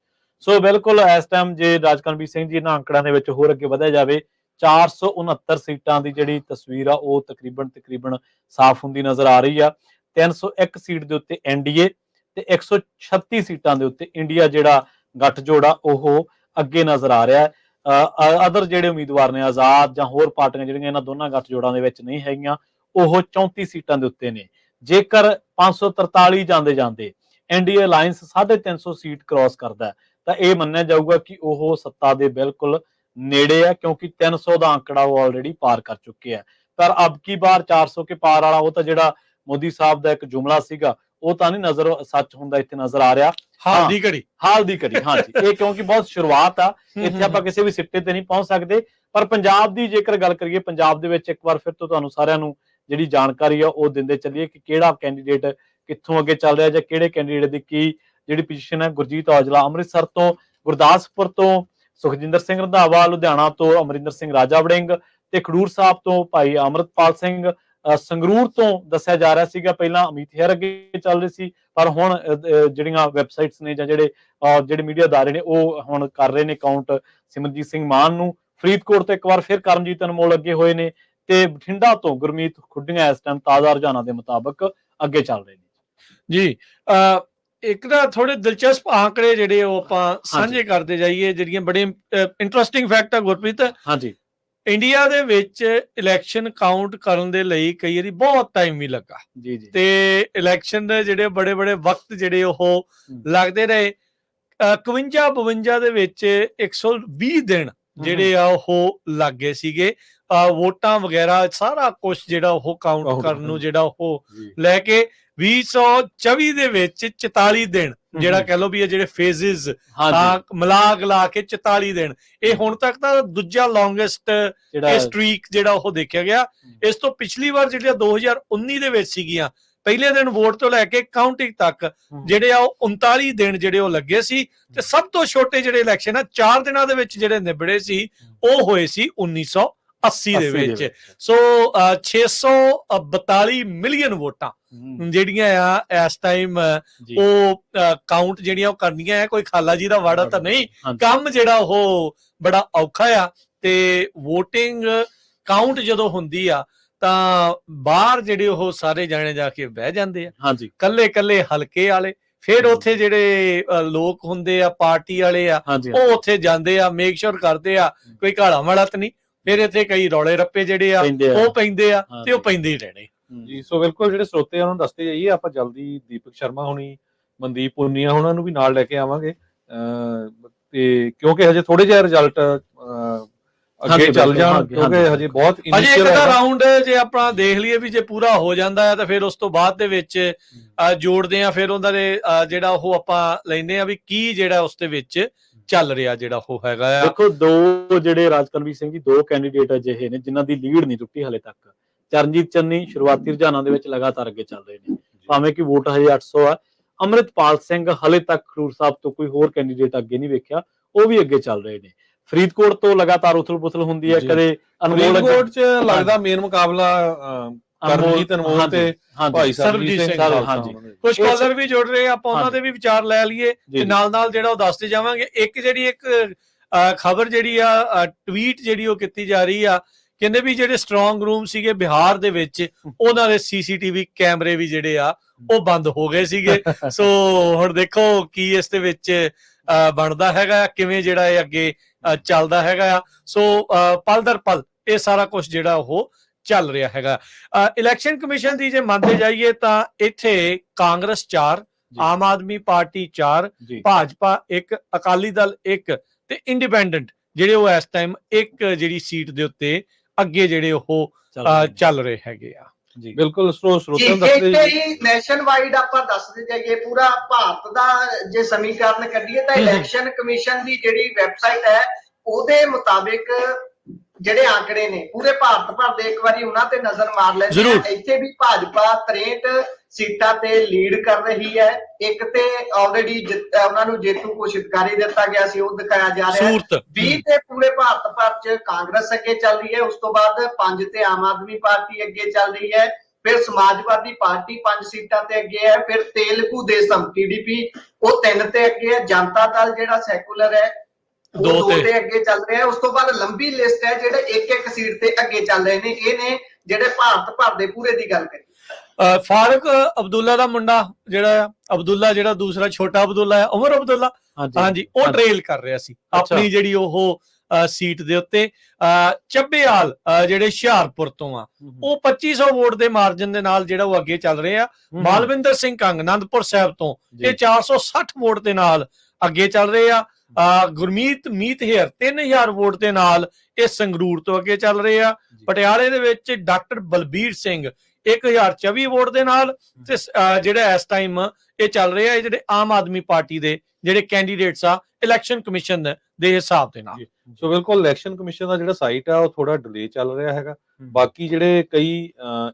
ਸੋ ਬਿਲਕੁਲ ਇਸ ਟਾਈਮ ਜੇ ਰਾਜਕਰਮਵੀਰ ਸਿੰਘ ਜੀ ਇਹਨਾਂ ਅੰਕੜਿਆਂ ਦੇ ਵਿੱਚ ਹੋਰ ਅੱਗੇ ਵਧਿਆ ਜਾਵੇ, 469 ਸੀਟਾਂ ਦੀ ਜਿਹੜੀ ਤਸਵੀਰ ਆ ਉਹ ਤਕਰੀਬਨ ਸਾਫ਼ ਹੁੰਦੀ ਨਜ਼ਰ ਆ ਰਹੀ ਆ। 301 ਸੀਟ ਦੇ ਉੱਤੇ ਐਨਡੀਏ ਤੇ 136 ਸੀਟਾਂ ਦੇ ਉੱਤੇ ਇੰਡੀਆ ਜਿਹੜਾ ਗੱਠਜੋੜ ਆ ਉਹ ਅੱਗੇ ਨਜ਼ਰ ਆ ਰਿਹਾ ਹੈ। ਅਦਰ ਜਿਹੜੇ ਉਮੀਦਵਾਰ ਨੇ ਆਜ਼ਾਦ ਜਾਂ ਹੋਰ ਪਾਰਟੀਆਂ ਜਿਹੜੀਆਂ ਇਹਨਾਂ ਦੋਨਾਂ ਗੱਠਜੋੜਾਂ ਦੇ ਵਿੱਚ ਨਹੀਂ ਹੈਗੀਆਂ, ਉਹ 34 ਸੀਟਾਂ ਦੇ ਉੱਤੇ ਨੇ। ਜੇਕਰ 543 ਜਾਂਦੇ ਐਨਡੀਏ ਅਲਾਈਅੰਸ 350 ਸੀਟ ਕ੍ਰਾਸ ਕਰਦਾ ਤਾਂ ਇਹ ਮੰਨਿਆ ਜਾਊਗਾ ਕਿ ਉਹ ਸੱਤਾ ਦੇ ਬਿਲਕੁਲ ਨੇੜੇ ਹੈ, ਕਿਉਂਕਿ 300 ਦਾ ਅੰਕੜਾ ਉਹ ਆਲਰੇਡੀ ਪਾਰ ਕਰ ਚੁੱਕੇ ਆ। ਪਰ ਅਬ ਕੀ ਬਾਰ 400 ਕੇ ਪਾਰ ਵਾਲਾ ਉਹ ਤਾਂ ਜਿਹੜਾ ਮੋਦੀ ਸਾਹਿਬ ਦਾ ਇੱਕ ਜੁਮਲਾ ਸੀਗਾ ਉਹ ਤਾਂ ਨਹੀਂ ਨਜ਼ਰ ਸੱਚ ਹੁੰਦਾ ਇੱਥੇ ਨਜ਼ਰ ਆ ਰਿਹਾ। ਹਾਲ ਦੀ ਘੜੀ ਹਾਂਜੀ, ਇਹ ਕਿਉਂਕਿ ਬਹੁਤ ਸ਼ੁਰੂਆਤ ਆ, ਇੱਥੇ ਆਪਾਂ ਕਿਸੇ ਵੀ ਸਿੱਟੇ ਤੇ ਨਹੀਂ ਪਹੁੰਚ ਸਕਦੇ। ਪਰ ਪੰਜਾਬ ਦੀ ਜੇਕਰ ਗੱਲ ਕਰੀਏ, ਪੰਜਾਬ ਦੇ ਵਿੱਚ ਇੱਕ ਵਾਰ ਫਿਰ ਤੋਂ ਤੁਹਾਨੂੰ ਸਾਰਿਆਂ ਨੂੰ ਜਿਹੜੀ ਜਾਣਕਾਰੀ ਆ ਉਹ ਦਿੰਦੇ ਚੱਲੀਏ ਕਿ ਕਿਹੜਾ ਕੈਂਡੀਡੇਟ ਕਿੱਥੋਂ ਅੱਗੇ ਚੱਲ ਰਿਹਾ ਜਾਂ ਕਿਹੜੇ ਕੈਂਡੀਡੇਟ ਦੀ ਕੀ ਜਿਹੜੀ ਪੋਜੀਸ਼ਨ ਹੈ। ਗੁਰਜੀਤ ਔਜਲਾ ਅੰਮ੍ਰਿਤਸਰ ਤੋਂ, ਗੁਰਦਾਸਪੁਰ ਤੋਂ ਸੁਖਜਿੰਦਰ ਸਿੰਘ ਰੰਧਾਵਾ, ਲੁਧਿਆਣਾ ਤੋਂ ਅਮਰਿੰਦਰ ਸਿੰਘ ਰਾਜਾ ਵੜਿੰਗ ਤੇ ਖਡੂਰ ਸਾਹਿਬ ਤੋਂ ਭਾਈ ਅਮਰਤਪਾਲ ਸਿੰਘ, ਸੰਗਰੂਰ ਤੋਂ ਦੱਸਿਆ ਜਾ ਰਿਹਾ ਸੀਗਾ ਪਹਿਲਾਂ ਅਮਿਤ ਹੇਅਰ ਅੱਗੇ ਚੱਲ ਰਹੇ ਸੀ, ਪਰ ਹੁਣ ਜਿਹੜੀਆਂ ਵੈਬਸਾਈਟਸ ਨੇ ਜਾਂ ਜਿਹੜੇ ਮੀਡੀਆ ਅਦਾਰੇ ਨੇ ਉਹ ਹੁਣ ਕਰ ਰਹੇ ਨੇ ਕਾਊਂਟ ਸਿਮਰਜੀਤ ਸਿੰਘ ਮਾਨ ਨੂੰ। ਫਰੀਦਕੋਟ ਤੋਂ ਇੱਕ ਵਾਰ ਫਿਰ ਕਰਮਜੀਤ ਅਨਮੋਲ ਅੱਗੇ ਹੋਏ ਨੇ ਤੇ ਬਠਿੰਡਾ ਤੋਂ ਗੁਰਮੀਤ ਖੁੱਡੀਆਂ ਇਸ ਟਾਈਮ ਤਾਜ਼ਾ ਰੁਝਾਨਾਂ ਦੇ ਮੁਤਾਬਕ ਅੱਗੇ ਚੱਲ ਰਹੇ ਨੇ ਜੀ। ਇੱਕ ਨਾ ਥੋੜੇ ਦਿਲਚਸਪ ਆંકੜੇ ਜਿਹੜੇ ਉਹ ਆਪਾਂ ਸਾਂਝੇ ਕਰਦੇ ਜਾਈਏ, ਜਿਹੜੀਆਂ ਬੜੇ ਇੰਟਰਸਟਿੰਗ ਫੈਕਟ ਆ ਗੁਰਪ੍ਰੀਤ। ਹਾਂਜੀ, ਇੰਡੀਆ ਦੇ ਵਿੱਚ ਇਲੈਕਸ਼ਨ ਕਾਊਂਟ ਕਰਨ ਦੇ ਲਈ ਕਈ ਵਾਰੀ ਬਹੁਤ ਟਾਈਮ ਵੀ ਲੱਗਾ ਜੀ ਤੇ ਇਲੈਕਸ਼ਨ ਦੇ ਜਿਹੜੇ ਬੜੇ ਵਕਤ ਜਿਹੜੇ ਉਹ ਲੱਗਦੇ ਰਹੇ। 51-52 ਦੇ ਵਿੱਚ 120 ਦਿਨ ਜਿਹੜੇ ਆ ਉਹ ਲੱਗੇ ਸੀਗੇ ਵੋਟਾਂ ਵਗੈਰਾ ਸਾਰਾ ਕੁਝ ਜਿਹੜਾ ਉਹ ਕਾਊਂਟ ਕਰਨ ਨੂੰ, ਜਿਹੜਾ ਉਹ ਲੈ ਕੇ 2024 ਦੇ ਵਿੱਚ 44 ਦਿਨ ਜਿਹੜਾ ਕਹਿ ਲੋ ਵੀ ਇਹ ਜਿਹੜੇ ਫੇਜ਼ਿਸ ਮਿਲਾ ਕੇ 44 ਦਿਨ, ਇਹ ਹੁਣ ਤੱਕ ਦਾ ਦੂਜਾ ਲੌਂਗੈਸਟ ਸਟ੍ਰੀਕ ਜਿਹੜਾ ਉਹ ਦੇਖਿਆ ਗਿਆ। ਇਸ ਤੋਂ ਪਿਛਲੀ ਵਾਰ ਜਿਹੜੀਆਂ 2019 ਦੇ ਵਿੱਚ ਸੀਗੀਆਂ, ਪਹਿਲੇ ਦਿਨ ਵੋਟ ਤੋਂ ਲੈ ਕੇ ਕਾਊਂਟਿੰਗ ਤੱਕ ਜਿਹੜੇ ਆ ਉਹ 39 ਦਿਨ ਜਿਹੜੇ ਉਹ ਲੱਗੇ ਸੀ ਤੇ ਸਭ ਤੋਂ ਛੋਟੇ ਜਿਹੜੇ ਇਲੈਕਸ਼ਨ ਆ 4 ਦਿਨਾਂ ਦੇ ਵਿੱਚ ਜਿਹੜੇ ਨਿਬੜੇ ਸੀ ਉਹ ਹੋਏ ਸੀ 1980 ਦੇ ਵਿੱਚ। ਸੋ 642 ਮਿਲੀਅਨ ਵੋਟਾਂ ਜਿਹੜੀਆਂ ਆ ਇਸ ਟਾਈਮ ਉਹ ਕਾਊਂਟ ਜਿਹੜੀਆਂ ਉਹ ਕਰਨੀਆਂ ਆ। ਕੋਈ ਖਾਲਾ ਜੀ ਦਾ ਵਾੜਾ ਤਾਂ ਨਹੀਂ, ਕੰਮ ਜਿਹੜਾ ਉਹ ਬੜਾ ਔਖਾ ਆ। ਤੇ VOTING ਕਾਊਂਟ ਜਦੋਂ ਹੁੰਦੀ ਆ ਤਾਂ ਬਾਹਰ ਜਿਹੜੇ ਉਹ ਸਾਰੇ ਜਾਣੇ ਜਾ ਕੇ ਬਹਿ ਜਾਂਦੇ ਆ, ਹਾਂਜੀ, ਕੱਲੇ ਹਲਕੇ ਵਾਲੇ। ਫਿਰ ਉੱਥੇ ਜਿਹੜੇ ਲੋਕ ਹੁੰਦੇ ਆ ਪਾਰਟੀ ਵਾਲੇ ਆ ਉਹ ਉੱਥੇ ਜਾਂਦੇ ਆ, ਮੇਕ ਸ਼ੋਰ ਕਰਦੇ ਆ ਕੋਈ ਘਾਲਾ ਮਾੜਾ ਤਾਂ ਨਹੀਂ। ਫਿਰ ਇੱਥੇ ਕਈ ਰੌਲੇ ਰੱਪੇ ਜਿਹੜੇ ਆ ਉਹ ਪੈਂਦੇ ਆ ਤੇ ਉਹ ਪੈਂਦੇ ਹੀ ਰਹਿਣੇ ਜੀ। ਸੋ ਬਿਲਕੁਲ ਜਿਹੜੇ ਸਰੋਤੇ ਆ ਉਹਨਾਂ ਨੂੰ ਦੱਸਦੇ ਜਾਈਏ, ਆਪਾਂ ਜਲਦੀ ਦੀਪਕ ਸ਼ਰਮਾ ਹੋਣੀ, ਮਨਦੀਪ ਪੁੰਨੀਆ ਉਹਨਾਂ ਨੂੰ ਵੀ ਨਾਲ ਲੈ ਕੇ ਆਵਾਂਗੇ ਤੇ ਕਿਉਂਕਿ ਹਜੇ ਥੋੜੇ ਜਿਹਾ ਰਿਜ਼ਲਟ ਅੱਗੇ ਚੱਲ ਜਾਣ, ਕਿਉਂਕਿ ਹਜੇ ਬਹੁਤ ਇਨੀਸ਼ੀਅਲ ਹੈ। ਰਾਉਂਡ ਜੇ ਆਪਾਂ ਦੇਖ ਲਈਏ ਵੀ ਜੇ ਪੂਰਾ ਹੋ ਜਾਂਦਾ ਹੈ ਤਾਂ ਫਿਰ ਉਸ ਤੋਂ ਬਾਅਦ ਦੇ ਵਿੱਚ ਜੋੜਦੇ ਆ, ਫਿਰ ਉਹਨਾਂ ਦੇ ਜਿਹੜਾ ਉਹ ਆਪਾਂ ਲੈਂਦੇ ਆ ਵੀ ਕੀ ਜਿਹੜਾ ਉਸ ਦੇ ਵਿੱਚ ਚੱਲ ਰਿਹਾ ਜਿਹੜਾ ਉਹ ਹੈਗਾ ਆ। ਦੇਖੋ, ਦੋ ਜਿਹੜੇ ਰਾਜਕਰਮਵੀਰ ਸਿੰਘ ਜੀ ਦੋ ਕੈਂਡੀਡੇਟ ਅਜਿਹੇ ਨੇ ਜਿਨ੍ਹਾਂ ਦੀ ਲੀਡ ਨਹੀਂ ਟੁੱਟੀ ਹਲੇ ਤੱਕ। ਚਰਨਜੀਤ ਚੰਨੀ ਸ਼ੁਰੂਆਤੀ ਰੁਝਾਨਾਂ ਦੇ ਵਿੱਚ ਲਗਾਤਾਰ ਅੱਗੇ ਚੱਲ ਰਹੇ ਨੇ, ਭਾਵੇਂ ਕਿ ਵੋਟ ਹਜੇ 800 ਆ। ਅਮਰਿਤਪਾਲ ਸਿੰਘ ਹਲੇ ਤੱਕ ਖਡੂਰ ਸਾਹਿਬ ਤੋਂ ਕੋਈ ਹੋਰ ਕੈਂਡੀਡੇਟ ਅੱਗੇ ਨਹੀਂ ਵੇਖਿਆ, ਉਹ ਵੀ ਅੱਗੇ ਚੱਲ ਰਹੇ ਨੇ। ਫਰੀਦਕੋਟ ਤੋਂ ਲਗਾਤਾਰ ਉਥਲ-ਪੁਥਲ ਹੁੰਦੀ ਹੈ, ਕਦੇ ਅਨਮੋਲ ਫਰੀਦਕੋਟ 'ਚ ਲੱਗਦਾ ਮੇਨ ਮੁਕਾਬਲਾ ਕਰਮਜੀਤ ਅਨਮੋਲ ਤੇ ਭਾਈ ਸਰਬਜੀਤ ਸਿੰਘ। ਹਾਂਜੀ, ਕੁਝ ਕਾਲਰ ਵੀ ਜੁੜ ਰਹੇ, ਆਪਾਂ ਉਹਨਾਂ ਦੇ ਵੀ ਵਿਚਾਰ ਲੈ ਲਈਏ ਤੇ ਨਾਲ ਜਿਹੜਾ ਉਹ ਦੱਸਦੇ ਜਾਵਾਂਗੇ। ਇੱਕ ਖਬਰ ਜਿਹੜੀ ਆ ਟਵੀਟ ਜਿਹੜੀ ਉਹ ਕੀਤੀ ਜਾ ਰਹੀ ਆ, ਕਹਿੰਦੇ ਵੀ ਜਿਹੜੇ ਸਟਰੋਂਗ ਰੂਮ ਸੀਗੇ ਬਿਹਾਰ ਦੇ ਵਿੱਚ ਉਹਨਾਂ ਦੇ CCTV ਕੈਮਰੇ ਵੀ ਜਿਹੜੇ ਆ ਉਹ ਬੰਦ ਹੋ ਗਏ ਸੀਗੇ। ਸੋ ਹੁਣ ਦੇਖੋ ਕੀ ਇਸ ਦੇ ਵਿੱਚ ਬਣਦਾ ਹੈਗਾ, ਕਿਵੇਂ ਜਿਹੜਾ ਇਹ ਅੱਗੇ ਚੱਲਦਾ ਹੈਗਾ ਆ। ਸੋ ਪਲ ਦਰ ਪਲ ਇਹ ਸਾਰਾ ਕੁਝ ਜਿਹੜਾ ਉਹ ਚੱਲ ਰਿਹਾ ਹੈਗਾ। ਇਲੈਕਸ਼ਨ ਕਮਿਸ਼ਨ ਦੀ ਜੇ ਮੰਨਦੇ ਜਾਈਏ ਤਾਂ ਇੱਥੇ ਕਾਂਗਰਸ 4, ਆਮ ਆਦਮੀ ਪਾਰਟੀ 4, ਭਾਜਪਾ 1, ਅਕਾਲੀ ਦਲ 1 ਤੇ ਇੰਡੀਪੈਂਡੈਂਟ ਜਿਹੜੇ ਉਹ ਇਸ ਟਾਈਮ ਇੱਕ ਜਿਹੜੀ ਸੀਟ ਦੇ ਉੱਤੇ ਅੱਗੇ ਜਿਹੜੇ ਉਹ ਚੱਲ ਰਹੇ ਹੈਗੇ ਆ। ਜੀ ਬਿਲਕੁਲ, ਸਰੋਤਿਆਂ ਦੱਸਦੇ ਜੀ ਨੈਸ਼ਨ ਵਾਈਡ ਆਪਾਂ ਦੱਸਦੇ ਜਾਈਏ ਪੂਰਾ ਭਾਰਤ ਦਾ ਜੇ ਸਮੀਕਰਨ ਕੱਢੀਏ ਤਾਂ ਇਲੈਕਸ਼ਨ ਕਮਿਸ਼ਨ ਦੀ ਜਿਹੜੀ ਵੈਬਸਾਈਟ ਹੈ ਉਹਦੇ ਮੁਤਾਬਿਕ ਜਿਹੜੇ ਆંકੜੇ ਨੇ ਪੂਰੇ ਭਾਰਤ ਭਰ ਦੇ ਇੱਕ ਵਾਰੀ ਉਹਨਾਂ ਤੇ ਨਜ਼ਰ ਮਾਰ ਲੈਂਦੇ ਆ। ਇੱਥੇ ਵੀ ਭਾਜਪਾ 63 ਸੀਟਾਂ ਤੇ ਲੀਡ ਕਰ ਰਹੀ ਹੈ। ਇੱਕ ਤੇ ਆਲਰੇਡੀ ਉਹਨਾਂ ਨੂੰ ਜੇਤੂ ਘੋਸ਼ਿਤ ਦਿੱਤਾ ਗਿਆ ਸੀ, ਉਹ ਦਿਖਾਇਆ ਜਾ ਰਿਹਾ ਹੈ। 20 ਤੇ ਪੂਰੇ ਭਾਰਤ ਭਰ ਚ ਕਾਂਗਰਸ ਅੱਗੇ ਚੱਲ ਰਹੀ ਹੈ, ਉਸ ਤੋਂ ਬਾਅਦ 5 ਤੇ ਆਮ ਆਦਮੀ ਪਾਰਟੀ ਅੱਗੇ ਚੱਲ ਰਹੀ ਹੈ, ਫਿਰ ਸਮਾਜਵਾਦੀ ਪਾਰਟੀ 5 ਸੀਟਾਂ ਤੇ ਅੱਗੇ ਹੈ, ਫਿਰ ਤੇਲਗੂ ਦੇਸ਼ਮ TDP ਉਹ 3 ਤੇ ਅੱਗੇ ਹੈ, ਜਨਤਾ ਦਲ ਜਿਹੜਾ ਸੈਕੂਲਰ ਹੈ ਉਹ 2 ਤੇ ਅੱਗੇ ਚੱਲ ਰਿਹਾ ਹੈ। ਉਸ ਤੋਂ ਬਾਅਦ ਲੰਬੀ ਲਿਸਟ ਹੈ ਜਿਹੜੇ ਇੱਕ ਸੀਟ ਤੇ ਅੱਗੇ ਚੱਲ ਰਹੇ ਨੇ। ਇਹ ਨੇ ਜਿਹੜੇ ਭਾਰਤ ਭਰ ਦੇ ਪੂਰੇ ਦੀ ਗੱਲ ਕਰੀ। ਫਾਰੂਕ ਅਬਦੁੱਲਾ ਦਾ ਮੁੰਡਾ ਜਿਹੜਾ ਅਬਦੁੱਲਾ, ਜਿਹੜਾ ਦੂਸਰਾ ਛੋਟਾ ਅਬਦੁੱਲਾ ਹੈ, ਉਮਰ ਅਬਦੁੱਲਾ, ਹਾਂਜੀ, ਉਹ ਟ੍ਰੇਲ ਕਰ ਰਿਹਾ ਸੀ ਆਪਣੀ ਜਿਹੜੀ ਉਹ ਸੀਟ ਦੇ ਉੱਤੇ। ਚੱਬੇਆਲ ਜਿਹੜੇ ਹੁਸ਼ਿਆਰਪੁਰ ਤੋਂ ਆ, ਉਹ 2500 ਵੋਟ ਦੇ ਮਾਰਜਨ ਦੇ ਨਾਲ ਜਿਹੜਾ ਉਹ ਅੱਗੇ ਚੱਲ ਰਹੇ ਆ। ਮਾਲਵਿੰਦਰ ਸਿੰਘ ਕੰਗ ਅਨੰਦਪੁਰ ਸਾਹਿਬ ਤੋਂ ਇਹ 460 ਵੋਟ ਦੇ ਨਾਲ ਅੱਗੇ ਚੱਲ ਰਹੇ ਆ। ਗੁਰਮੀਤ ਮੀਤ ਹੇਰ 3000 ਵੋਟ ਦੇ ਨਾਲ ਇਹ ਸੰਗਰੂਰ ਤੋਂ ਅੱਗੇ ਚੱਲ ਰਹੇ ਆ। ਪਟਿਆਲੇ ਦੇ ਵਿੱਚ ਡਾਕਟਰ ਬਲਬੀਰ ਸਿੰਘ 1024 ਵੋਟ ਦੇ ਨਾਲ ਤੇ ਜਿਹੜਾ ਇਸ ਟਾਈਮ ਇਹ ਚੱਲ ਰਿਹਾ ਇਹ ਜਿਹੜੇ ਆਮ ਆਦਮੀ ਪਾਰਟੀ ਦੇ ਜਿਹੜੇ ਕੈਂਡੀਡੇਟਸ ਆ ਇਲੈਕਸ਼ਨ ਕਮਿਸ਼ਨ ਦੇ ਹਿਸਾਬ ਦੇ ਨਾਲ। ਸੋ ਬਿਲਕੁਲ ਇਲੈਕਸ਼ਨ ਕਮਿਸ਼ਨ ਦਾ ਜਿਹੜਾ ਸਾਈਟ ਆ ਉਹ ਥੋੜਾ ਡਿਲੇ ਚੱਲ ਰਿਹਾ ਹੈਗਾ। ਬਾਕੀ ਜਿਹੜੇ ਕਈ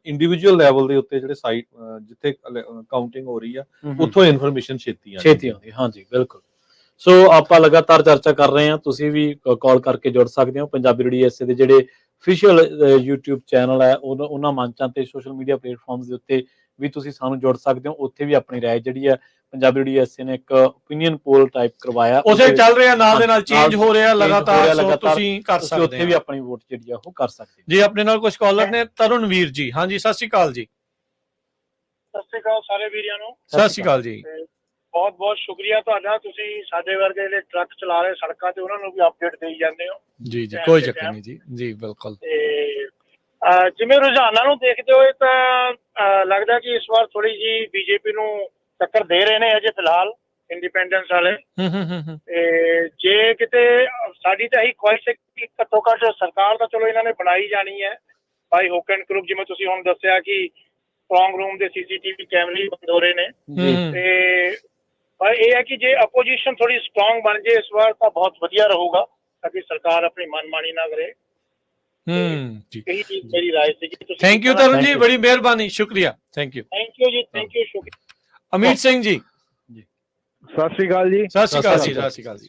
ਇੰਡੀਵਿਜੂਅਲ ਲੈਵਲ ਦੇ ਉੱਤੇ ਜਿਹੜੇ ਸਾਈਟ ਜਿੱਥੇ ਕਾਊਂਟਿੰਗ ਹੋ ਰਹੀ ਆ ਉੱਥੋਂ ਇਨਫੋਰਮੇਸ਼ਨ ਛੇਤੀ ਆਉਂਦੀ। ਹਾਂਜੀ ਬਿਲਕੁਲ। ਸੋ ਆਪਾਂ ਲਗਾਤਾਰ ਚਰਚਾ ਕਰ ਰਹੇ ਹਾਂ, ਤੁਸੀਂ ਵੀ ਕਾਲ ਕਰਕੇ ਜੁੜ ਸਕਦੇ ਹੋ। ਪੰਜਾਬੀ ਰੇਡੀਓ USA ਦੇ ਜਿਹੜੇ ਅਫੀਸ਼ੀਅਲ YouTube ਚੈਨਲ ਹੈ ਉਹਨਾਂ ਮੰਚਾਂ ਤੇ ਸੋਸ਼ਲ ਮੀਡੀਆ ਪਲੇਟਫਾਰਮਸ ਦੇ ਉੱਤੇ ਵੀ ਤੁਸੀਂ ਸਾਨੂੰ ਜੁੜ ਸਕਦੇ ਹੋ। ਉੱਥੇ ਵੀ ਆਪਣੀ ਰਾਏ ਜਿਹੜੀ ਹੈ ਪੰਜਾਬੀ ਰੇਡੀਓ USA ਨੇ ਇੱਕ ਓਪੀਨੀਅਨ ਪੋਲ ਟਾਈਪ ਕਰਵਾਇਆ, ਉਸੇ ਚੱਲ ਰਿਹਾ, ਨਾਲ ਦੇ ਨਾਲ ਚੇਂਜ ਹੋ ਰਿਹਾ ਲਗਾਤਾਰ। ਤੁਸੀਂ ਕਰ ਸਕਦੇ ਹੋ, ਉੱਥੇ ਵੀ ਆਪਣੀ ਵੋਟ ਜਿਹੜੀ ਆ ਉਹ ਕਰ ਸਕਦੇ ਜੀ। ਆਪਣੇ ਨਾਲ ਕੁਝ ਕਾਲਰ ਨੇ। ਤਰੁਣਵੀਰ ਜੀ, ਹਾਂਜੀ ਸਤਿ ਸ਼੍ਰੀ ਅਕਾਲ ਜੀ। ਸਤਿ ਸ਼੍ਰੀ ਅਕਾਲ ਸਾਰੇ ਵੀਰਾਂ ਨੂੰ। ਸਤਿ ਸ਼੍ਰੀ ਅਕਾਲ ਜੀ। ਬਹੁਤ ਬਹੁਤ ਸ਼ੁਕਰੀਆ ਤੁਹਾਡਾ, ਤੁਸੀਂ ਸਾਡੇ ਵਰਗੇ ਜਿਹੜੇ ਟਰੱਕ ਚਲਾ ਰਹੇ ਸੜਕਾਂ ਤੇ ਉਹਨਾਂ ਨੂੰ ਵੀ ਅਪਡੇਟ ਦੇਈ ਜਾਂਦੇ ਹੋ। ਜੀ ਜੀ, ਕੋਈ ਚੱਕਰ ਨਹੀਂ ਜੀ। ਜੀ ਬਿਲਕੁਲ। ਤੇ ਜਿਵੇਂ ਰੁਝਾਨਾਂ ਨੂੰ ਦੇਖਦੇ ਹੋਏ ਤਾਂ ਲੱਗਦਾ ਕਿ ਇਸ ਵਾਰ ਥੋੜੀ ਜੀ ਬੀਜੇਪੀ ਨੂੰ ਟੱਕਰ ਦੇ ਰਹੇ ਨੇ ਅਜੇ ਫਿਲਹਾਲ ਇੰਡੀਪੈਂਡੈਂਸ ਵਾਲੇ। ਤੇ ਜੇ ਕਿਤੇ ਸਾਡੀ ਤਾਂ ਇਹੀ ਖੁਆਇਸ਼ ਹੈ ਕਿ ਘੱਟੋ ਘੱਟ ਸਰਕਾਰ ਤਾਂ ਚਲੋ ਇਹਨਾਂ ਨੇ ਬਣਾਈ ਜਾਣੀ ਹੈ ਬਾਈ ਹੁੱਕ ਐਂਡ ਕਰੂਕ। ਜਿਵੇਂ ਤੁਸੀਂ ਹੁਣ ਦੱਸਿਆ ਕਿ ਸਟਰੋਂਗ ਰੂਮ ਦੇ CCTV ਕੈਮਰੇ ਬੰਦ ਹੋ ਰਹੇ ਨੇ, ਤੇ ਪਰ ਇਹ ਹੈ ਕਿ ਜੇ ਆਪੋਜੀਸ਼ਨ ਥੋੜੀ ਸਟਰੋਂਗ ਬਣ ਜੇ ਇਸ ਵਾਰ ਤਾਂ ਬਹੁਤ ਵਧੀਆ ਰਹੂਗਾ, ਤਾਂ ਕਿ ਸਰਕਾਰ ਆਪਣੀ ਮਨਮਾਨੀ ਨਾ ਕਰੇ। ਇਹੀ ਚੀਜ਼ ਮੇਰੀ ਰਾਏ ਸੀ। ਥੈਂਕ ਯੂ ਤਰੁਣ ਜੀ, ਬੜੀ ਮਿਹਰਬਾਨੀ, ਸ਼ੁਕਰੀਆ। ਥੈਂਕ ਯੂ ਜੀ, ਥੈਂਕ ਯੂ, ਸ਼ੁਕਰੀਆ। ਅਮੀਤ ਸਿੰਘ ਜੀ, ਸਤਿ ਸ਼੍ਰੀ ਅਕਾਲ ਜੀ। ਸਤਿ ਸ਼੍ਰੀ ਅਕਾਲ ਜੀ। ਸਤਿ ਸ਼੍ਰੀ ਅਕਾਲ ਜੀ।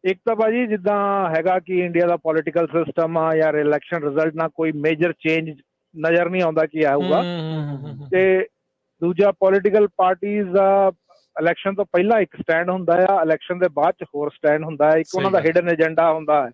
ਇੱਕ ਤਾਂ ਭਾਜੀ ਜਿੱਦਾਂ ਹੈਗਾ ਕਿ ਇੰਡੀਆ ਦਾ ਪੋਲੀਟੀਕਲ ਸਿਸਟਮ ਆ ਯਾਰ, ਇਲੈਕਸ਼ਨ ਰਿਜ਼ਲਟ ਨਾਲ ਕੋਈ ਮੇਜਰ ਚੇਂਜ ਨਜ਼ਰ ਨਹੀਂ ਆਉਂਦਾ ਕੀ ਆਊਗਾ। ਤੇ ਦੂਜਾ ਪੋਲੀਟੀਕਲ ਪਾਰਟੀਆਂ ਦਾ ਇਲੈਕਸ਼ਨ ਤੋਂ ਪਹਿਲਾਂ ਇੱਕ ਸਟੈਂਡ ਹੁੰਦਾ ਆ, ਇਲੈਕਸ਼ਨ ਦੇ ਬਾਅਦ ਚ ਹੋਰ ਸਟੈਂਡ ਹੁੰਦਾ ਹੈ। ਇੱਕ ਉਹਨਾਂ ਦਾ ਹਿਡਨ ਏਜੰਡਾ ਹੁੰਦਾ ਹੈ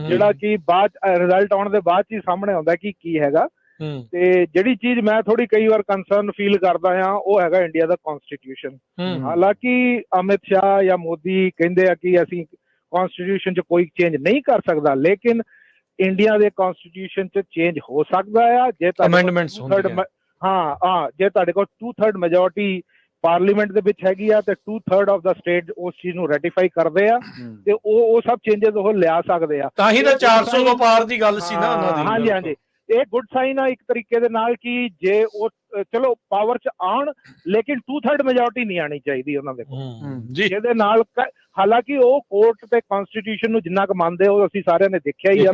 ਜਿਹੜਾ ਕਿ ਬਾਅਦ ਰਿਜ਼ਲਟ ਆਉਣ ਦੇ ਬਾਅਦ ਹੀ ਸਾਹਮਣੇ ਆਉਂਦਾ ਕਿ ਕੀ ਹੈਗਾ। ਤੇ ਜਿਹੜੀ ਚੀਜ਼ ਮੈਂ ਥੋੜੀ ਕਈ ਵਾਰ ਕੰਸਰਨ ਫੀਲ ਕਰਦਾ ਆ ਉਹ ਹੈਗਾ ਇੰਡੀਆ ਦਾ ਕਨਸਟੀਟਿਊਸ਼ਨ। ਹਾਲਾਂਕਿ ਅਮਿਤ ਸ਼ਾਹ ਜਾਂ ਮੋਦੀ ਕਹਿੰਦੇ ਆ ਕਿ ਅਸੀਂ ਕਨਸਟੀਟਿਊਸ਼ਨ ਚ ਕੋਈ ਚੇਂਜ ਨਹੀਂ ਕਰ ਸਕਦਾ, ਲੇਕਿਨ ਇੰਡੀਆ ਦੇ ਕਨਸਟੀਟਿਊਸ਼ਨ ਚ ਚੇਂਜ ਹੋ ਸਕਦਾ ਆ ਜੇ ਜੇ ਤੁਹਾਡੇ ਕੋਲ 2/3 ਮੈਜੋਰਟੀ ਪਾਰਲੀਮੈਂਟ ਦੇ ਵਿੱਚ ਹੈਗੀ ਆ ਤੇ 2/3 ਆਫ ਦਾ ਸਟੇਟ ਉਸ ਚੀਜ਼ ਨੂੰ ਰੈਟੀਫਾਈ ਕਰਦੇ ਆ ਤੇ ਉਹ ਸਭ ਚੇਂਜਸ ਉਹ ਲਿਆ ਸਕਦੇ ਆ। ਤਾਂ ਹੀ ਤਾਂ 400 ਵਪਾਰ ਦੀ ਗੱਲ ਸੀ ਨਾ ਉਹਨਾਂ ਦੀ। ਹਾਂਜੀ ਹਾਂਜੀ, ਇਹ ਗੁੱਡ ਸਾਈਨ ਆ ਇੱਕ ਤਰੀਕੇ ਦੇ ਨਾਲ ਕਿ ਜੇ ਉਹ ਚਲੋ ਪਾਵਰ ਚ ਆਉਣ, ਲੇਕਿਨ 2/3 ਮੈਜੋਰਟੀ ਨਹੀਂ ਆਣੀ ਚਾਹੀਦੀ ਉਹਨਾਂ ਦੇ ਕੋਲ, ਜਿਹਦੇ ਨਾਲ ਹਾਲਾਂਕਿ ਉਹ ਕੋਰਟ ਤੇ ਕਨਸਟੀਟਿਊਸ਼ਨ ਨੂੰ ਜਿੰਨਾ ਕੁ ਮੰਨਦੇ ਉਹ ਅਸੀਂ ਸਾਰਿਆਂ ਨੇ ਦੇਖਿਆ ਹੀ ਆ,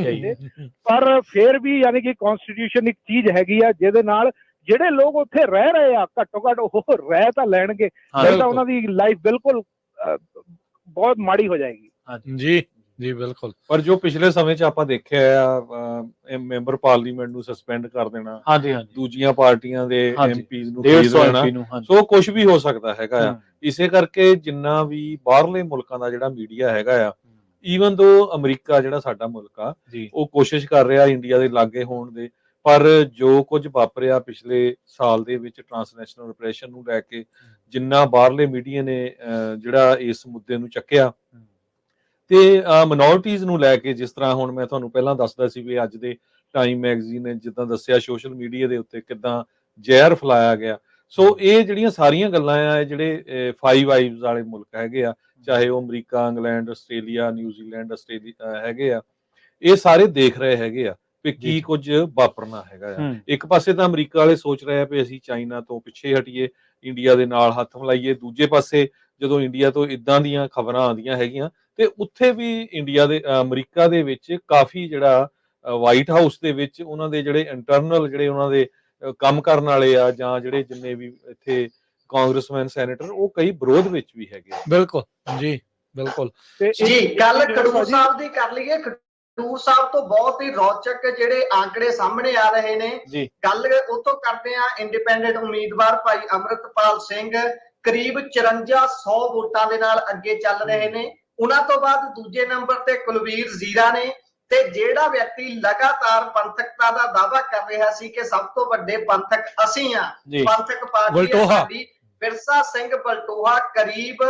ਪਰ ਫਿਰ ਵੀ ਯਾਨੀ ਕਿ ਕਨਸਟੀਟਿਊਸ਼ਨ ਇੱਕ ਚੀਜ਼ ਹੈਗੀ ਆ ਜਿਹਦੇ ਨਾਲ ਜਿਹੜੇ ਲੋਕ ਉੱਥੇ ਰਹਿ ਰਹੇ ਆ ਘੱਟੋ ਘੱਟ ਉਹ ਰਹਿ ਤਾਂ ਲੈਣਗੇ, ਨਹੀਂ ਤਾਂ ਉਹਨਾਂ ਦੀ ਲਾਈਫ ਬਿਲਕੁਲ ਬਹੁਤ ਮਾੜੀ ਹੋ ਜਾਏਗੀ। ਜੀ ਜੀ ਬਿਲਕੁਲ। ਪਰ ਜੋ ਪਿਛਲੇ ਸਮੇਂ 'ਚ ਆਪਾਂ ਦੇਖਿਆ ਆ ਮੈਂਬਰ ਪਾਰਲੀਮੈਂਟ ਨੂੰ ਸਸਪੈਂਡ ਕਰ ਦੇਣਾ, ਦੂਜੀਆਂ ਪਾਰਟੀਆਂ ਦੇ MPs ਨੂੰ ਭੇਜ ਦੇਣਾ, ਸੋ ਕੁਝ ਵੀ ਹੋ ਸਕਦਾ ਹੈਗਾ ਆ। ਇਸੇ ਕਰਕੇ ਜਿੰਨਾ ਵੀ ਬਾਹਰਲੇ ਮੁਲਕਾਂ ਦਾ ਜਿਹੜਾ ਮੀਡੀਆ ਹੈਗਾ ਆ, ਈਵਨ ਦੋ ਅਮਰੀਕਾ ਜਿਹੜਾ ਸਾਡਾ ਮੁਲਕ ਆ, ਉਹ ਕੋਸ਼ਿਸ਼ ਕਰ ਰਿਹਾ ਇੰਡੀਆ ਦੇ ਲਾਗੇ ਹੋਣ ਦੇ, ਪਰ ਜੋ ਕੁਝ ਵਾਪਰਿਆ ਪਿਛਲੇ ਸਾਲ ਦੇ ਵਿੱਚ ਟ੍ਰਾਂਸਨੈਸ਼ਨਲ ਰਿਪਰੈਸ਼ਨ ਨੂੰ ਲੈ ਕੇ, ਜਿੰਨਾ ਬਾਹਰਲੇ ਮੀਡੀਆ ਨੇ ਜਿਹੜਾ ਇਸ ਮੁੱਦੇ ਨੂੰ ਚੱਕਿਆ ਤੇ ਮਿਨੋਰਟੀਜ਼ ਨੂੰ ਲੈ ਕੇ, ਜਿਸ ਤਰ੍ਹਾਂ ਹੁਣ ਮੈਂ ਤੁਹਾਨੂੰ ਪਹਿਲਾਂ ਦੱਸਦਾ ਸੀ ਵੀ ਅੱਜ ਦੇ ਟਾਈਮ ਮੈਗਜ਼ੀਨ ਨੇ ਜਿੱਦਾਂ ਦੱਸਿਆ ਸੋਸ਼ਲ ਮੀਡੀਆ ਦੇ ਉੱਤੇ ਕਿੱਦਾਂ ਜ਼ਹਿਰ ਫੈਲਾਇਆ ਗਿਆ। ਸੋ ਇਹ ਜਿਹੜੀਆਂ ਸਾਰੀਆਂ ਗੱਲਾਂ ਆ, ਜਿਹੜੇ ਫਾਈਵ ਆਈਜ਼ ਵਾਲੇ ਮੁਲਕ ਹੈਗੇ ਆ, ਚਾਹੇ ਉਹ America, England, Australia, New Zealand, Australia ਹੈਗੇ ਆ, ਇਹ ਸਾਰੇ ਦੇਖ ਰਹੇ ਹੈਗੇ ਆ ਵੀ ਕੀ ਕੁਝ ਵਾਪਰਨਾ ਹੈਗਾ ਆ। ਇੱਕ ਪਾਸੇ ਤਾਂ ਅਮਰੀਕਾ ਵਾਲੇ ਸੋਚ ਰਹੇ ਆ ਵੀ ਅਸੀਂ ਚਾਈਨਾ ਤੋਂ ਪਿੱਛੇ ਹਟੀਏ, ਇੰਡੀਆ ਦੇ ਨਾਲ ਹੱਥ ਮਿਲਾਈਏ। ਦੂਜੇ ਪਾਸੇ ਜਦੋਂ ਇੰਡੀਆ ਤੋਂ ਇਦਾਂ ਦੀਆਂ ਖਬਰਾਂ ਆਉਂਦੀਆਂ ਹੈਗੀਆਂ ਤੇ ਉੱਥੇ ਵੀ ਇੰਡੀਆ ਦੇ ਅਮਰੀਕਾ ਦੇ ਵਿੱਚ ਕਾਫੀ ਜਿਹੜਾ ਵਾਈਟ ਹਾਊਸ ਦੇ ਵਿੱਚ ਉਹਨਾਂ ਦੇ ਜਿਹੜੇ ਇੰਟਰਨਲ ਜਿਹੜੇ ਉਹਨਾਂ ਦੇ ਕੰਮ ਕਰਨ ਵਾਲੇ ਆ ਜਾਂ ਜਿਹੜੇ ਜਿੰਨੇ ਵੀ ਇੱਥੇ ਕਾਂਗਰਸਮੈਨ ਸੈਨੇਟਰ ਉਹ ਕਈ ਵਿਰੋਧ ਵਿੱਚ ਵੀ ਹੈਗੇ ਆ। ਬਿਲਕੁਲ ਜੀ, ਬਿਲਕੁਲ ਜੀ। ਗੱਲ ਖਡੂਰ ਸਾਹਿਬ ਦੀ ਕਰ ਲਈਏ। ਖਡੂਰ ਸਾਹਿਬ ਤੋਂ ਬਹੁਤ ਹੀ ਰੌਚਕ ਜਿਹੜੇ ਆંકੜੇ ਸਾਹਮਣੇ ਆ ਰਹੇ ਨੇ। ਗੱਲ ਉਤੋਂ ਕਰਦੇ ਆ ਇੰਡੀਪੈਂਡੈਂਟ ਉਮੀਦਵਾਰ ਭਾਈ ਅੰਮ੍ਰਿਤਪਾਲ ਸਿੰਘ ਕਰੀਬ 5400 ਵੋਟਾਂ ਦੇ ਨਾਲ ਅੱਗੇ ਚੱਲ ਰਹੇ ਨੇ। ਉਹਨਾਂ ਤੋਂ ਬਾਅਦ ਦੂਜੇ ਨੰਬਰ ਤੇ ਕੁਲਵੀਰ ਜ਼ੀਰਾ ਨੇ, ਤੇ ਜਿਹੜਾ ਵਿਅਕਤੀ ਲਗਾਤਾਰ ਪੰਥਕਤਾ ਦਾ ਦਾਅਵਾ ਕਰ ਰਿਹਾ ਸੀ ਕਿ ਸਭ ਤੋਂ ਵੱਡੇ ਪੰਥਕ ਅਸੀਂ ਆ, ਪੰਥਕ ਪਾਰਟੀ ਹੈ ਸਾਡੀ, ਵਿਰਸਾ ਸਿੰਘ ਬਲਟੋਹਾ ਕਰੀਬ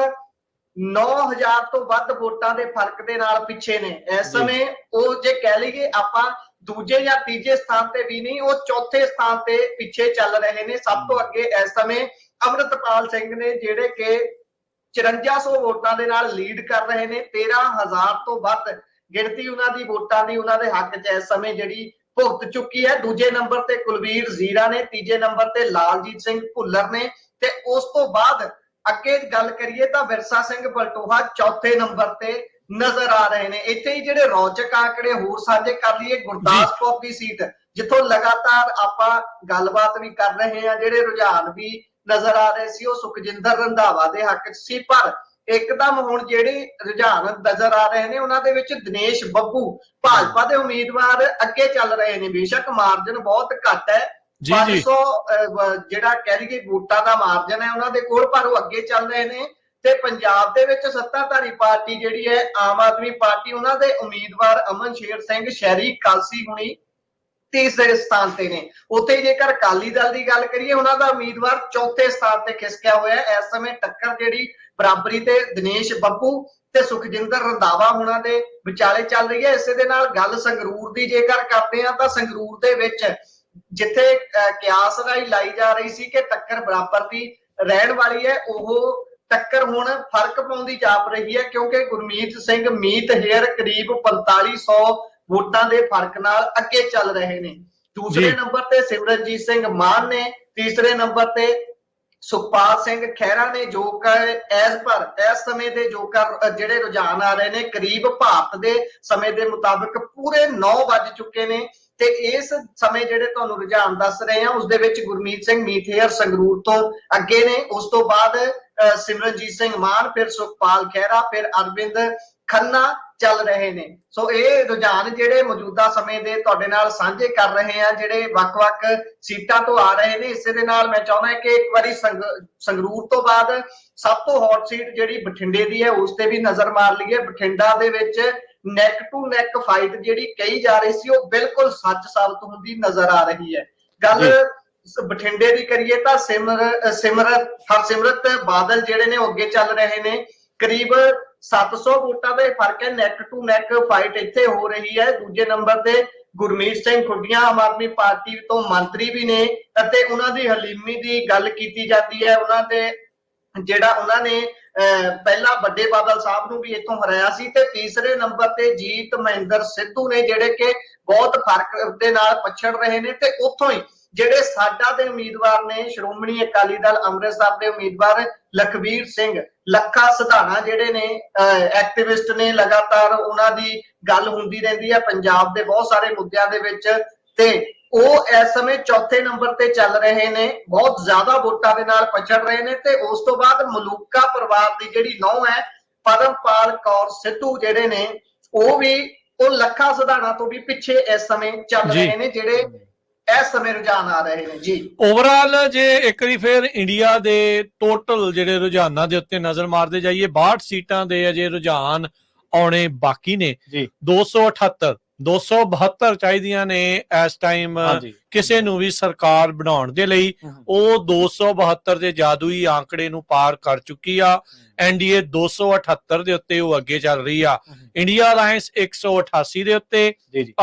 9000 ਤੋਂ ਵੱਧ ਵੋਟਾਂ ਦੇ ਫਰਕ ਦੇ ਨਾਲ ਪਿੱਛੇ ਨੇ ਇਸ ਸਮੇਂ। ਉਹ ਜੇ ਕਹਿ ਲਈਏ ਆਪਾਂ ਦੂਜੇ ਜਾਂ ਤੀਜੇ ਸਥਾਨ ਤੇ ਵੀ ਨਹੀਂ, ਉਹ ਚੌਥੇ ਸਥਾਨ ਤੇ ਪਿੱਛੇ ਚੱਲ ਰਹੇ ਨੇ। ਸਭ ਤੋਂ ਅੱਗੇ ਇਸ ਸਮੇਂ ਅੰਮ੍ਰਿਤਪਾਲ ਸਿੰਘ ਨੇ, ਜਿਹੜੇ ਕਿ 5400 ਵੋਟਾਂ ਦੇ ਨਾਲ ਲੀਡ ਕਰ ਰਹੇ ਨੇ। 13000 ਤੋਂ ਵੱਧ ਗਿਣਤੀ ਉਹਨਾਂ ਦੀ ਵੋਟਾਂ ਦੀ ਉਹਨਾਂ ਦੇ ਹੱਕ 'ਚ ਇਸ ਸਮੇਂ ਜਿਹੜੀ ਭੁਗਤ ਚੁੱਕੀ ਹੈ। ਦੂਜੇ ਨੰਬਰ ਤੇ ਕੁਲਵੀਰ ਜ਼ੀਰਾ ਨੇ, ਤੀਜੇ ਨੰਬਰ ਤੇ ਲਾਲਜੀਤ ਸਿੰਘ ਭੁੱਲਰ ਨੇ, ਤੇ ਉਸ ਤੋਂ ਬਾਅਦ ਅੱਗੇ ਗੱਲ ਕਰੀਏ ਤਾਂ ਵਿਰਸਾ ਸਿੰਘ ਬਲਟੋਹਾ ਚੌਥੇ ਨੰਬਰ ਤੇ ਨਜ਼ਰ ਆ ਰਹੇ ਨੇ। ਇੱਥੇ ਹੀ ਜਿਹੜੇ ਰੌਚਕ ਆંકੜੇ ਹੋਰ ਸਾਂਝੇ ਕਰ ਲਈਏ, ਗੁਰਦਾਸਪੁਰ ਦੀ ਸੀਟ ਜਿੱਥੋਂ ਲਗਾਤਾਰ ਆਪਾਂ ਗੱਲਬਾਤ ਵੀ ਕਰ ਰਹੇ ਹਾਂ, ਜਿਹੜੇ ਰੁਝਾਨ ਵੀ ਨਜ਼ਰ ਆ ਰਹੇ ਸੀ ਉਹ ਸੁਖਜਿੰਦਰ ਰੰਧਾਵਾ ਦੇ ਹੱਕ 'ਚ ਸੀ। ਪਰ ਇੱਕਦਮ ਹੁਣ ਜਿਹੜੇ ਰੁਝਾਨ ਨਜ਼ਰ ਆ ਰਹੇ ਨੇ ਉਹਨਾਂ ਦੇ ਵਿੱਚ ਦਿਨੇਸ਼ ਬੱਬੂ ਭਾਜਪਾ ਦੇ ਉਮੀਦਵਾਰ ਅੱਗੇ ਚੱਲ ਰਹੇ ਨੇ। ਬੇਸ਼ੱਕ ਮਾਰਜਨ ਬਹੁਤ ਘੱਟ ਹੈ, 500 ਜਿਹੜਾ ਕਹਿ ਲਈਏ ਵੋਟਾਂ ਦਾ ਮਾਰਜਨ ਹੈ ਉਹਨਾਂ ਦੇ ਕੋਲ, ਪਰ ਉਹ ਅੱਗੇ ਚੱਲ ਰਹੇ ਨੇ। ਤੇ ਪੰਜਾਬ ਦੇ ਵਿੱਚ ਸੱਤਾਧਾਰੀ ਪਾਰਟੀ ਜਿਹੜੀ ਹੈ ਆਮ ਆਦਮੀ ਪਾਰਟੀ, ਉਹਨਾਂ ਦੇ ਉਮੀਦਵਾਰ ਅਮਨ ਸ਼ੇਰ ਸਿੰਘ ਸ਼ਹਿਰੀ ਕਾਲਸੀ ਹੁਣੀ ਤੀਸਰੇ ਸਥਾਨ ਤੇ ਨੇ। ਉੱਥੇ ਜੇਕਰ ਅਕਾਲੀ ਦਲ ਦੀ ਗੱਲ ਕਰੀਏ, ਉਹਨਾਂ ਦਾ ਉਮੀਦਵਾਰ ਚੌਥੇ ਸਥਾਨ ਤੇ ਖਿਸਕਿਆ ਹੋਇਆ ਹੈ। ਇਸ ਸਮੇਂ ਟੱਕਰ ਜਿਹੜੀ ਬਰਾਬਰੀ ਤੇ ਦਿਨੇਸ਼ ਬੱਬੂ ਤੇ ਸੁਖਜਿੰਦਰ ਰੰਧਾਵਾ ਉਹਨਾਂ ਦੇ ਵਿਚਾਲੇ ਚੱਲ ਰਹੀ ਹੈ। ਇਸੇ ਦੇ ਨਾਲ ਗੱਲ ਸੰਗਰੂਰ ਦੀ ਜੇਕਰ ਕਰਦੇ ਹਾਂ ਤਾਂ ਸੰਗਰੂਰ ਦੇ ਵਿੱਚ ਜਿੱਥੇ ਕਿਆਸ ਰਾਈ ਲਾਈ ਜਾ ਰਹੀ ਸੀ ਕਿ ਟੱਕਰ ਬਰਾਬਰ ਦੀ ਰਹਿਣ ਵਾਲੀ ਹੈ, ਉਹ ਟੱਕਰ ਹੁਣ ਫਰਕ ਪਾਉਂਦੀ ਜਾਪ ਰਹੀ ਹੈ, ਕਿਉਂਕਿ ਗੁਰਮੀਤ ਸਿੰਘ ਮੀਤ ਹੇਅਰ ਕਰੀਬ 4500 ਵੋਟਾਂ ਦੇ ਫਰਕ ਨਾਲ ਅੱਗੇ ਚੱਲ ਰਹੇ ਨੇ। ਦੂਸਰੇ ਨੰਬਰ ਤੇ ਸਿਮਰਨਜੀਤ ਸਿੰਘ ਮਾਨ ਨੇ, ਤੀਸਰੇ ਨੰਬਰ ਤੇ ਸੁਖਪਾਲ ਸਿੰਘ ਖਹਿਰਾ ਨੇ, ਜੋ ਕਿ ਇਸ ਸਮੇਂ ਦੇ ਜੋ ਜਿਹੜੇ ਰੁਝਾਨ ਆ ਰਹੇ ਨੇ ਕਰੀਬ ਭਾਰਤ ਦੇ ਸਮੇਂ ਦੇ ਮੁਤਾਬਕ ਪੂਰੇ 9 ਵੱਜ ਚੁੱਕੇ ਨੇ। ਤੇ ਇਸ ਸਮੇਂ ਜਿਹੜੇ ਤੁਹਾਨੂੰ ਰੁਝਾਨ ਦੱਸ ਰਹੇ ਆ ਉਸ ਦੇ ਵਿੱਚ ਗੁਰਮੀਤ ਸਿੰਘ ਮੀਥੇਅਰ ਸੰਗਰੂਰ ਤੋਂ ਅੱਗੇ ਨੇ। ਉਸ ਤੋਂ ਬਾਅਦ ਸਿਮਰਨਜੀਤ ਸਿੰਘ ਮਾਨ, ਫਿਰ ਸੁਖਪਾਲ ਖਹਿਰਾ, ਫਿਰ ਅਰਵਿੰਦ ਖੰਨਾ ਚੱਲ ਰਹੇ ਨੇ। ਸੋ ਇਹ ਰੁਝਾਨ ਜਿਹੜੇ ਮੌਜੂਦਾ ਸਮੇਂ ਦੇ ਤੁਹਾਡੇ ਨਾਲ ਸਾਂਝੇ ਕਰ ਰਹੇ ਆ, ਜਿਹੜੇ ਵੱਖ-ਵੱਖ ਸੀਟਾਂ ਤੋਂ ਆ ਰਹੇ ਨੇ। ਇਸੇ ਦੇ ਨਾਲ ਮੈਂ ਚਾਹੁੰਦਾ ਕਿ ਇੱਕ ਵਾਰੀ ਸੰਗਰੂਰ ਤੋਂ ਬਾਅਦ ਸਭ ਤੋਂ ਹੌਟ ਸੀਟ ਜਿਹੜੀ ਬਠਿੰਡੇ ਦੀ ਹੈ ਉਸ ਤੇ ਵੀ ਨਜ਼ਰ ਮਾਰ ਲਈਏ। ਬਠਿੰਡਾ ਦੇ ਵਿੱਚ ਨੈਕ ਟੂ ਨੈਕ ਫਾਈਟ ਜਿਹੜੀ ਕਹੀ ਜਾ ਰਹੀ ਸੀ ਉਹ ਬਿਲਕੁਲ ਸੱਚ ਸਾਬਤ ਹੁੰਦੀ ਨਜ਼ਰ ਆ ਰਹੀ ਹੈ। ਗੱਲ ਬਠਿੰਡੇ ਦੀ ਕਰੀਏ ਤਾਂ ਹਰਸਿਮਰਤ ਬਾਦਲ ਜਿਹੜੇ ਨੇ ਉਹ ਅੱਗੇ ਚੱਲ ਰਹੇ ਨੇ। ਕਰੀਬ 700 ਵੋਟਾਂ ਦਾ ਫਰਕ ਹੈ। ਨੈਕ ਟੂ ਨੈਕ ਫਾਈਟ ਇੱਥੇ ਹੋ ਰਹੀ ਹੈ। ਦੂਜੇ ਨੰਬਰ ਤੇ ਗੁਰਮੀਤ ਸਿੰਘ ਖੁੱਡੀਆਂ ਆਮ ਆਦਮੀ ਪਾਰਟੀ ਤੋਂ ਮੰਤਰੀ ਵੀ ਨੇ ਅਤੇ ਉਹਨਾਂ ਦੀ ਹਲੀਮੀ ਦੀ ਗੱਲ ਕੀਤੀ ਜਾਂਦੀ ਹੈ। ਉਹਨਾਂ ਦੇ ਜਿਹੜਾ ਉਹਨਾਂ ਨੇ ਪਹਿਲਾਂ ਵੱਡੇ ਬਾਦਲ ਸਾਹਿਬ ਨੂੰ ਵੀ ਇੱਥੋਂ ਹਰਾਇਆ ਸੀ। ਤੇ ਤੀਸਰੇ ਨੰਬਰ ਤੇ ਜੀਤ ਮਹਿੰਦਰ ਸਿੱਧੂ ਨੇ, ਜਿਹੜੇ ਕਿ ਬਹੁਤ ਫਰਕ ਦੇ ਨਾਲ ਪਛੜ ਰਹੇ ਨੇ। ਤੇ ਉੱਥੋਂ ਹੀ ਜਿਹੜੇ ਸਾਡਾ ਦੇ ਉਮੀਦਵਾਰ ਨੇ ਸ਼੍ਰੋਮਣੀ ਅਕਾਲੀ ਦਲ ਅੰਮ੍ਰਿਤਸਰ ਦੇ ਉਮੀਦਵਾਰ ਲਖਵੀਰ ਸਿੰਘ ਲੱਖਾ ਸਿਧਾਣਾ, ਜਿਹੜੇ ਨੇ ਐਕਟਿਵਿਸਟ ਨੇ, ਲਗਾਤਾਰ ਉਹਨਾਂ ਦੀ ਗੱਲ ਹੁੰਦੀ ਰਹਿੰਦੀ ਹੈ ਪੰਜਾਬ ਦੇ ਬਹੁਤ ਸਾਰੇ ਮੁੱਦਿਆਂ ਦੇ ਵਿੱਚ, ਤੇ ਉਹ ਇਸ ਸਮੇਂ ਚੌਥੇ ਨੰਬਰ ਤੇ ਚੱਲ ਰਹੇ ਨੇ। ਬਹੁਤ ਜ਼ਿਆਦਾ ਵੋਟਾਂ ਦੇ ਨਾਲ ਪਛੜ ਰਹੇ ਨੇ। ਤੇ ਉਸ ਤੋਂ ਬਾਅਦ ਮਲੂਕਾ ਪਰਿਵਾਰ ਦੀ ਜਿਹੜੀ ਨੌਂ ਹੈ ਪਰਮਪਾਲ ਕੌਰ ਸਿੱਧੂ, ਜਿਹੜੇ ਨੇ ਉਹ ਲੱਖਾ ਸਿਧਾਣਾ ਤੋਂ ਵੀ ਪਿੱਛੇ ਇਸ ਸਮੇਂ ਚੱਲ ਰਹੇ ਨੇ, ਜਿਹੜੇ ਇਸ ਸਮੇਂ ਰੁਝਾਨ ਆ ਰਹੇ ਨੇ। ਜੀ ਓਵਰਆਲ ਜੇ ਇੱਕ ਵਾਰੀ ਫਿਰ ਇੰਡੀਆ ਦੇ ਟੋਟਲ ਜਿਹੜੇ ਰੁਝਾਨਾਂ ਦੇ ਉੱਤੇ ਨਜ਼ਰ ਮਾਰਦੇ ਜਾਈਏ, 62 ਸੀਟਾਂ ਦੇ ਅਜੇ ਰੁਝਾਨ ਆਉਣੇ ਬਾਕੀ ਨੇ। 272 ਚਾਹੀਦੀਆਂ ਨੇ ਇਸ ਟਾਈਮ ਕਿਸੇ ਨੂੰ ਵੀ ਸਰਕਾਰ ਬਣਾਉਣ ਦੇ ਲਈ। ਉਹ 272 ਦੇ ਜਾਦੂਈ ਆંકੜੇ ਨੂੰ ਪਾਰ ਕਰ ਚੁੱਕੀ ਆ। ਐਨਡੀਏ 278 ਦੇ ਉੱਤੇ ਉਹ ਅੱਗੇ ਚੱਲ ਰਹੀ ਆ। ਇੰਡੀਆ ਅਲਾਇੰਸ 188 ਦੇ ਉੱਤੇ,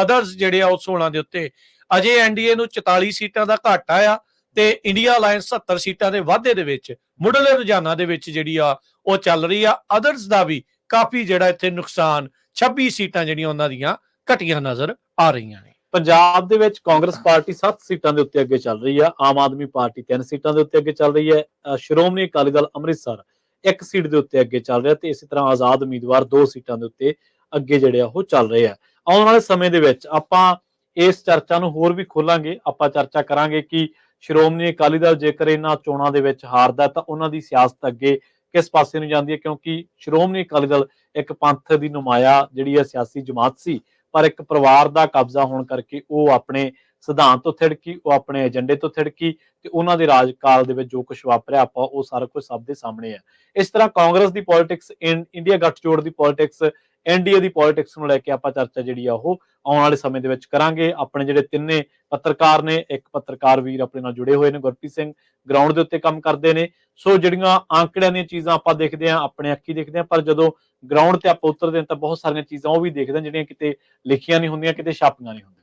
ਅਦਰਸ ਜਿਹੜੇ ਆ ਉਹ 16 ਦੇ ਉੱਤੇ। ਅਜੇ ਐਨਡੀਏ ਨੂੰ 44 ਸੀਟਾਂ ਦਾ ਘਾਟਾ ਆ ਤੇ ਇੰਡੀਆ ਅਲਾਇੰਸ 70 ਸੀਟਾਂ ਦੇ ਵਾਧੇ ਦੇ ਵਿੱਚ ਮੁੱਢਲੇ ਰੁਝਾਨਾਂ ਦੇ ਵਿੱਚ ਜਿਹੜੀ ਆ ਉਹ ਚੱਲ ਰਹੀ ਆ। ਅਦਰਸ ਦਾ ਵੀ ਕਾਫੀ ਜਿਹੜਾ ਇੱਥੇ ਨੁਕਸਾਨ, 26 ਸੀਟਾਂ ਜਿਹੜੀਆਂ ਉਹਨਾਂ ਦੀਆਂ ਘਟੀਆਂ ਨਜ਼ਰ ਆ ਰਹੀਆਂ ਨੇ। ਪੰਜਾਬ ਦੇ ਵਿੱਚ ਕਾਂਗਰਸ ਪਾਰਟੀ 7 ਸੀਟਾਂ ਦੇ ਉੱਤੇ ਅੱਗੇ ਚੱਲ ਰਹੀ ਆ। ਆਮ ਆਦਮੀ ਪਾਰਟੀ 3 ਸੀਟਾਂ ਦੇ ਉੱਤੇ ਅੱਗੇ ਚੱਲ ਰਹੀ ਹੈ। ਸ਼੍ਰੋਮਣੀ ਅਕਾਲੀ ਦਲ ਅੰਮ੍ਰਿਤਸਰ 1 ਸੀਟ ਦੇ ਉੱਤੇ ਅੱਗੇ ਚੱਲ ਰਿਹਾ ਤੇ ਇਸੇ ਤਰ੍ਹਾਂ ਆਜ਼ਾਦ ਉਮੀਦਵਾਰ 2 ਸੀਟਾਂ ਦੇ ਉੱਤੇ ਅੱਗੇ ਜਿਹੜੇ ਆ ਉਹ ਚੱਲ ਰਹੇ ਆ। ਆਉਣ ਵਾਲੇ ਸਮੇਂ ਦੇ ਵਿੱਚ ਆਪਾਂ ਇਸ ਚਰਚਾ ਨੂੰ ਹੋਰ ਵੀ ਖੋਲਾਂਗੇ। ਆਪਾਂ ਚਰਚਾ ਕਰਾਂਗੇ ਕਿ ਸ਼੍ਰੋਮਣੀ ਅਕਾਲੀ ਦਲ ਜੇਕਰ ਇਹਨਾਂ ਚੋਣਾਂ ਦੇ ਵਿੱਚ ਹਾਰਦਾ ਤਾਂ ਉਹਨਾਂ ਦੀ ਸਿਆਸਤ ਅੱਗੇ ਕਿਸ ਪਾਸੇ ਨੂੰ ਜਾਂਦੀ ਹੈ, ਕਿਉਂਕਿ ਸ਼੍ਰੋਮਣੀ ਅਕਾਲੀ ਦਲ ਇੱਕ ਪੰਥ ਦੀ ਨੁਮਾਇਆ ਜਿਹੜੀ ਹੈ ਸਿਆਸੀ ਜਮਾਤ ਸੀ, ਪਰ ਇੱਕ ਪਰਿਵਾਰ ਦਾ ਕਬਜ਼ਾ ਹੋਣ ਕਰਕੇ ਉਹ ਆਪਣੇ ਸਿਧਾਂਤ ਤੋਂ ਥਿੜਕੀ, ਉਹ ਆਪਣੇ ਏਜੰਡੇ ਤੋਂ ਥਿੜਕੀ ਤੇ ਉਹਨਾਂ ਦੇ ਰਾਜਕਾਲ ਦੇ ਵਿੱਚ ਜੋ ਕੁਝ ਵਾਪਰਿਆ ਆਪਾਂ ਉਹ ਸਾਰਾ ਕੁਝ ਸਭ ਦੇ ਸਾਹਮਣੇ ਹੈ। ਇਸ ਤਰ੍ਹਾਂ ਕਾਂਗਰਸ ਦੀ ਪੋਲਿਟਿਕਸ, ਇੰਡੀਆ ਗੱਠਜੋੜ ਦੀ ਪੋਲਿਟਿਕਸ, ਐਨਡੀਏ ਦੀ ਪੋਲਿਟਿਕਸ ਨੂੰ ਲੈ ਕੇ ਆਪਾਂ ਚਰਚਾ ਜਿਹੜੀ ਆ ਉਹ ਆਉਣ ਵਾਲੇ ਸਮੇਂ ਦੇ ਵਿੱਚ ਕਰਾਂਗੇ। ਆਪਣੇ ਜਿਹੜੇ ਤਿੰਨੇ ਪੱਤਰਕਾਰ ਨੇ, ਇੱਕ ਪੱਤਰਕਾਰ ਵੀਰ ਆਪਣੇ ਨਾਲ ਜੁੜੇ ਹੋਏ ਨੇ, ਗੁਰਪ੍ਰੀਤ ਸਿੰਘ, ਗਰਾਊਂਡ ਦੇ ਉੱਤੇ ਕੰਮ ਕਰਦੇ ਨੇ। ਸੋ ਜਿਹੜੀਆਂ ਆંકੜਿਆਂ ਦੀਆਂ ਚੀਜ਼ਾਂ ਆਪਾਂ ਦੇਖਦੇ ਹਾਂ, ਆਪਣੇ ਅੱਖੀ ਦੇਖਦੇ ਹਾਂ, ਪਰ ਜਦੋਂ ਗਰਾਊਂਡ ਤੇ ਆਪਾਂ ਉਤਰਦੇ ਹਾਂ ਤਾਂ ਬਹੁਤ ਸਾਰੀਆਂ ਚੀਜ਼ਾਂ ਉਹ ਵੀ ਦੇਖਦੇ ਹਾਂ ਜਿਹੜੀਆਂ ਕਿਤੇ ਲਿਖੀਆਂ ਨਹੀਂ ਹੁੰਦੀਆਂ, ਕਿਤੇ ਛਾਪੀਆਂ ਨਹੀਂ ਹੁੰਦੀਆਂ।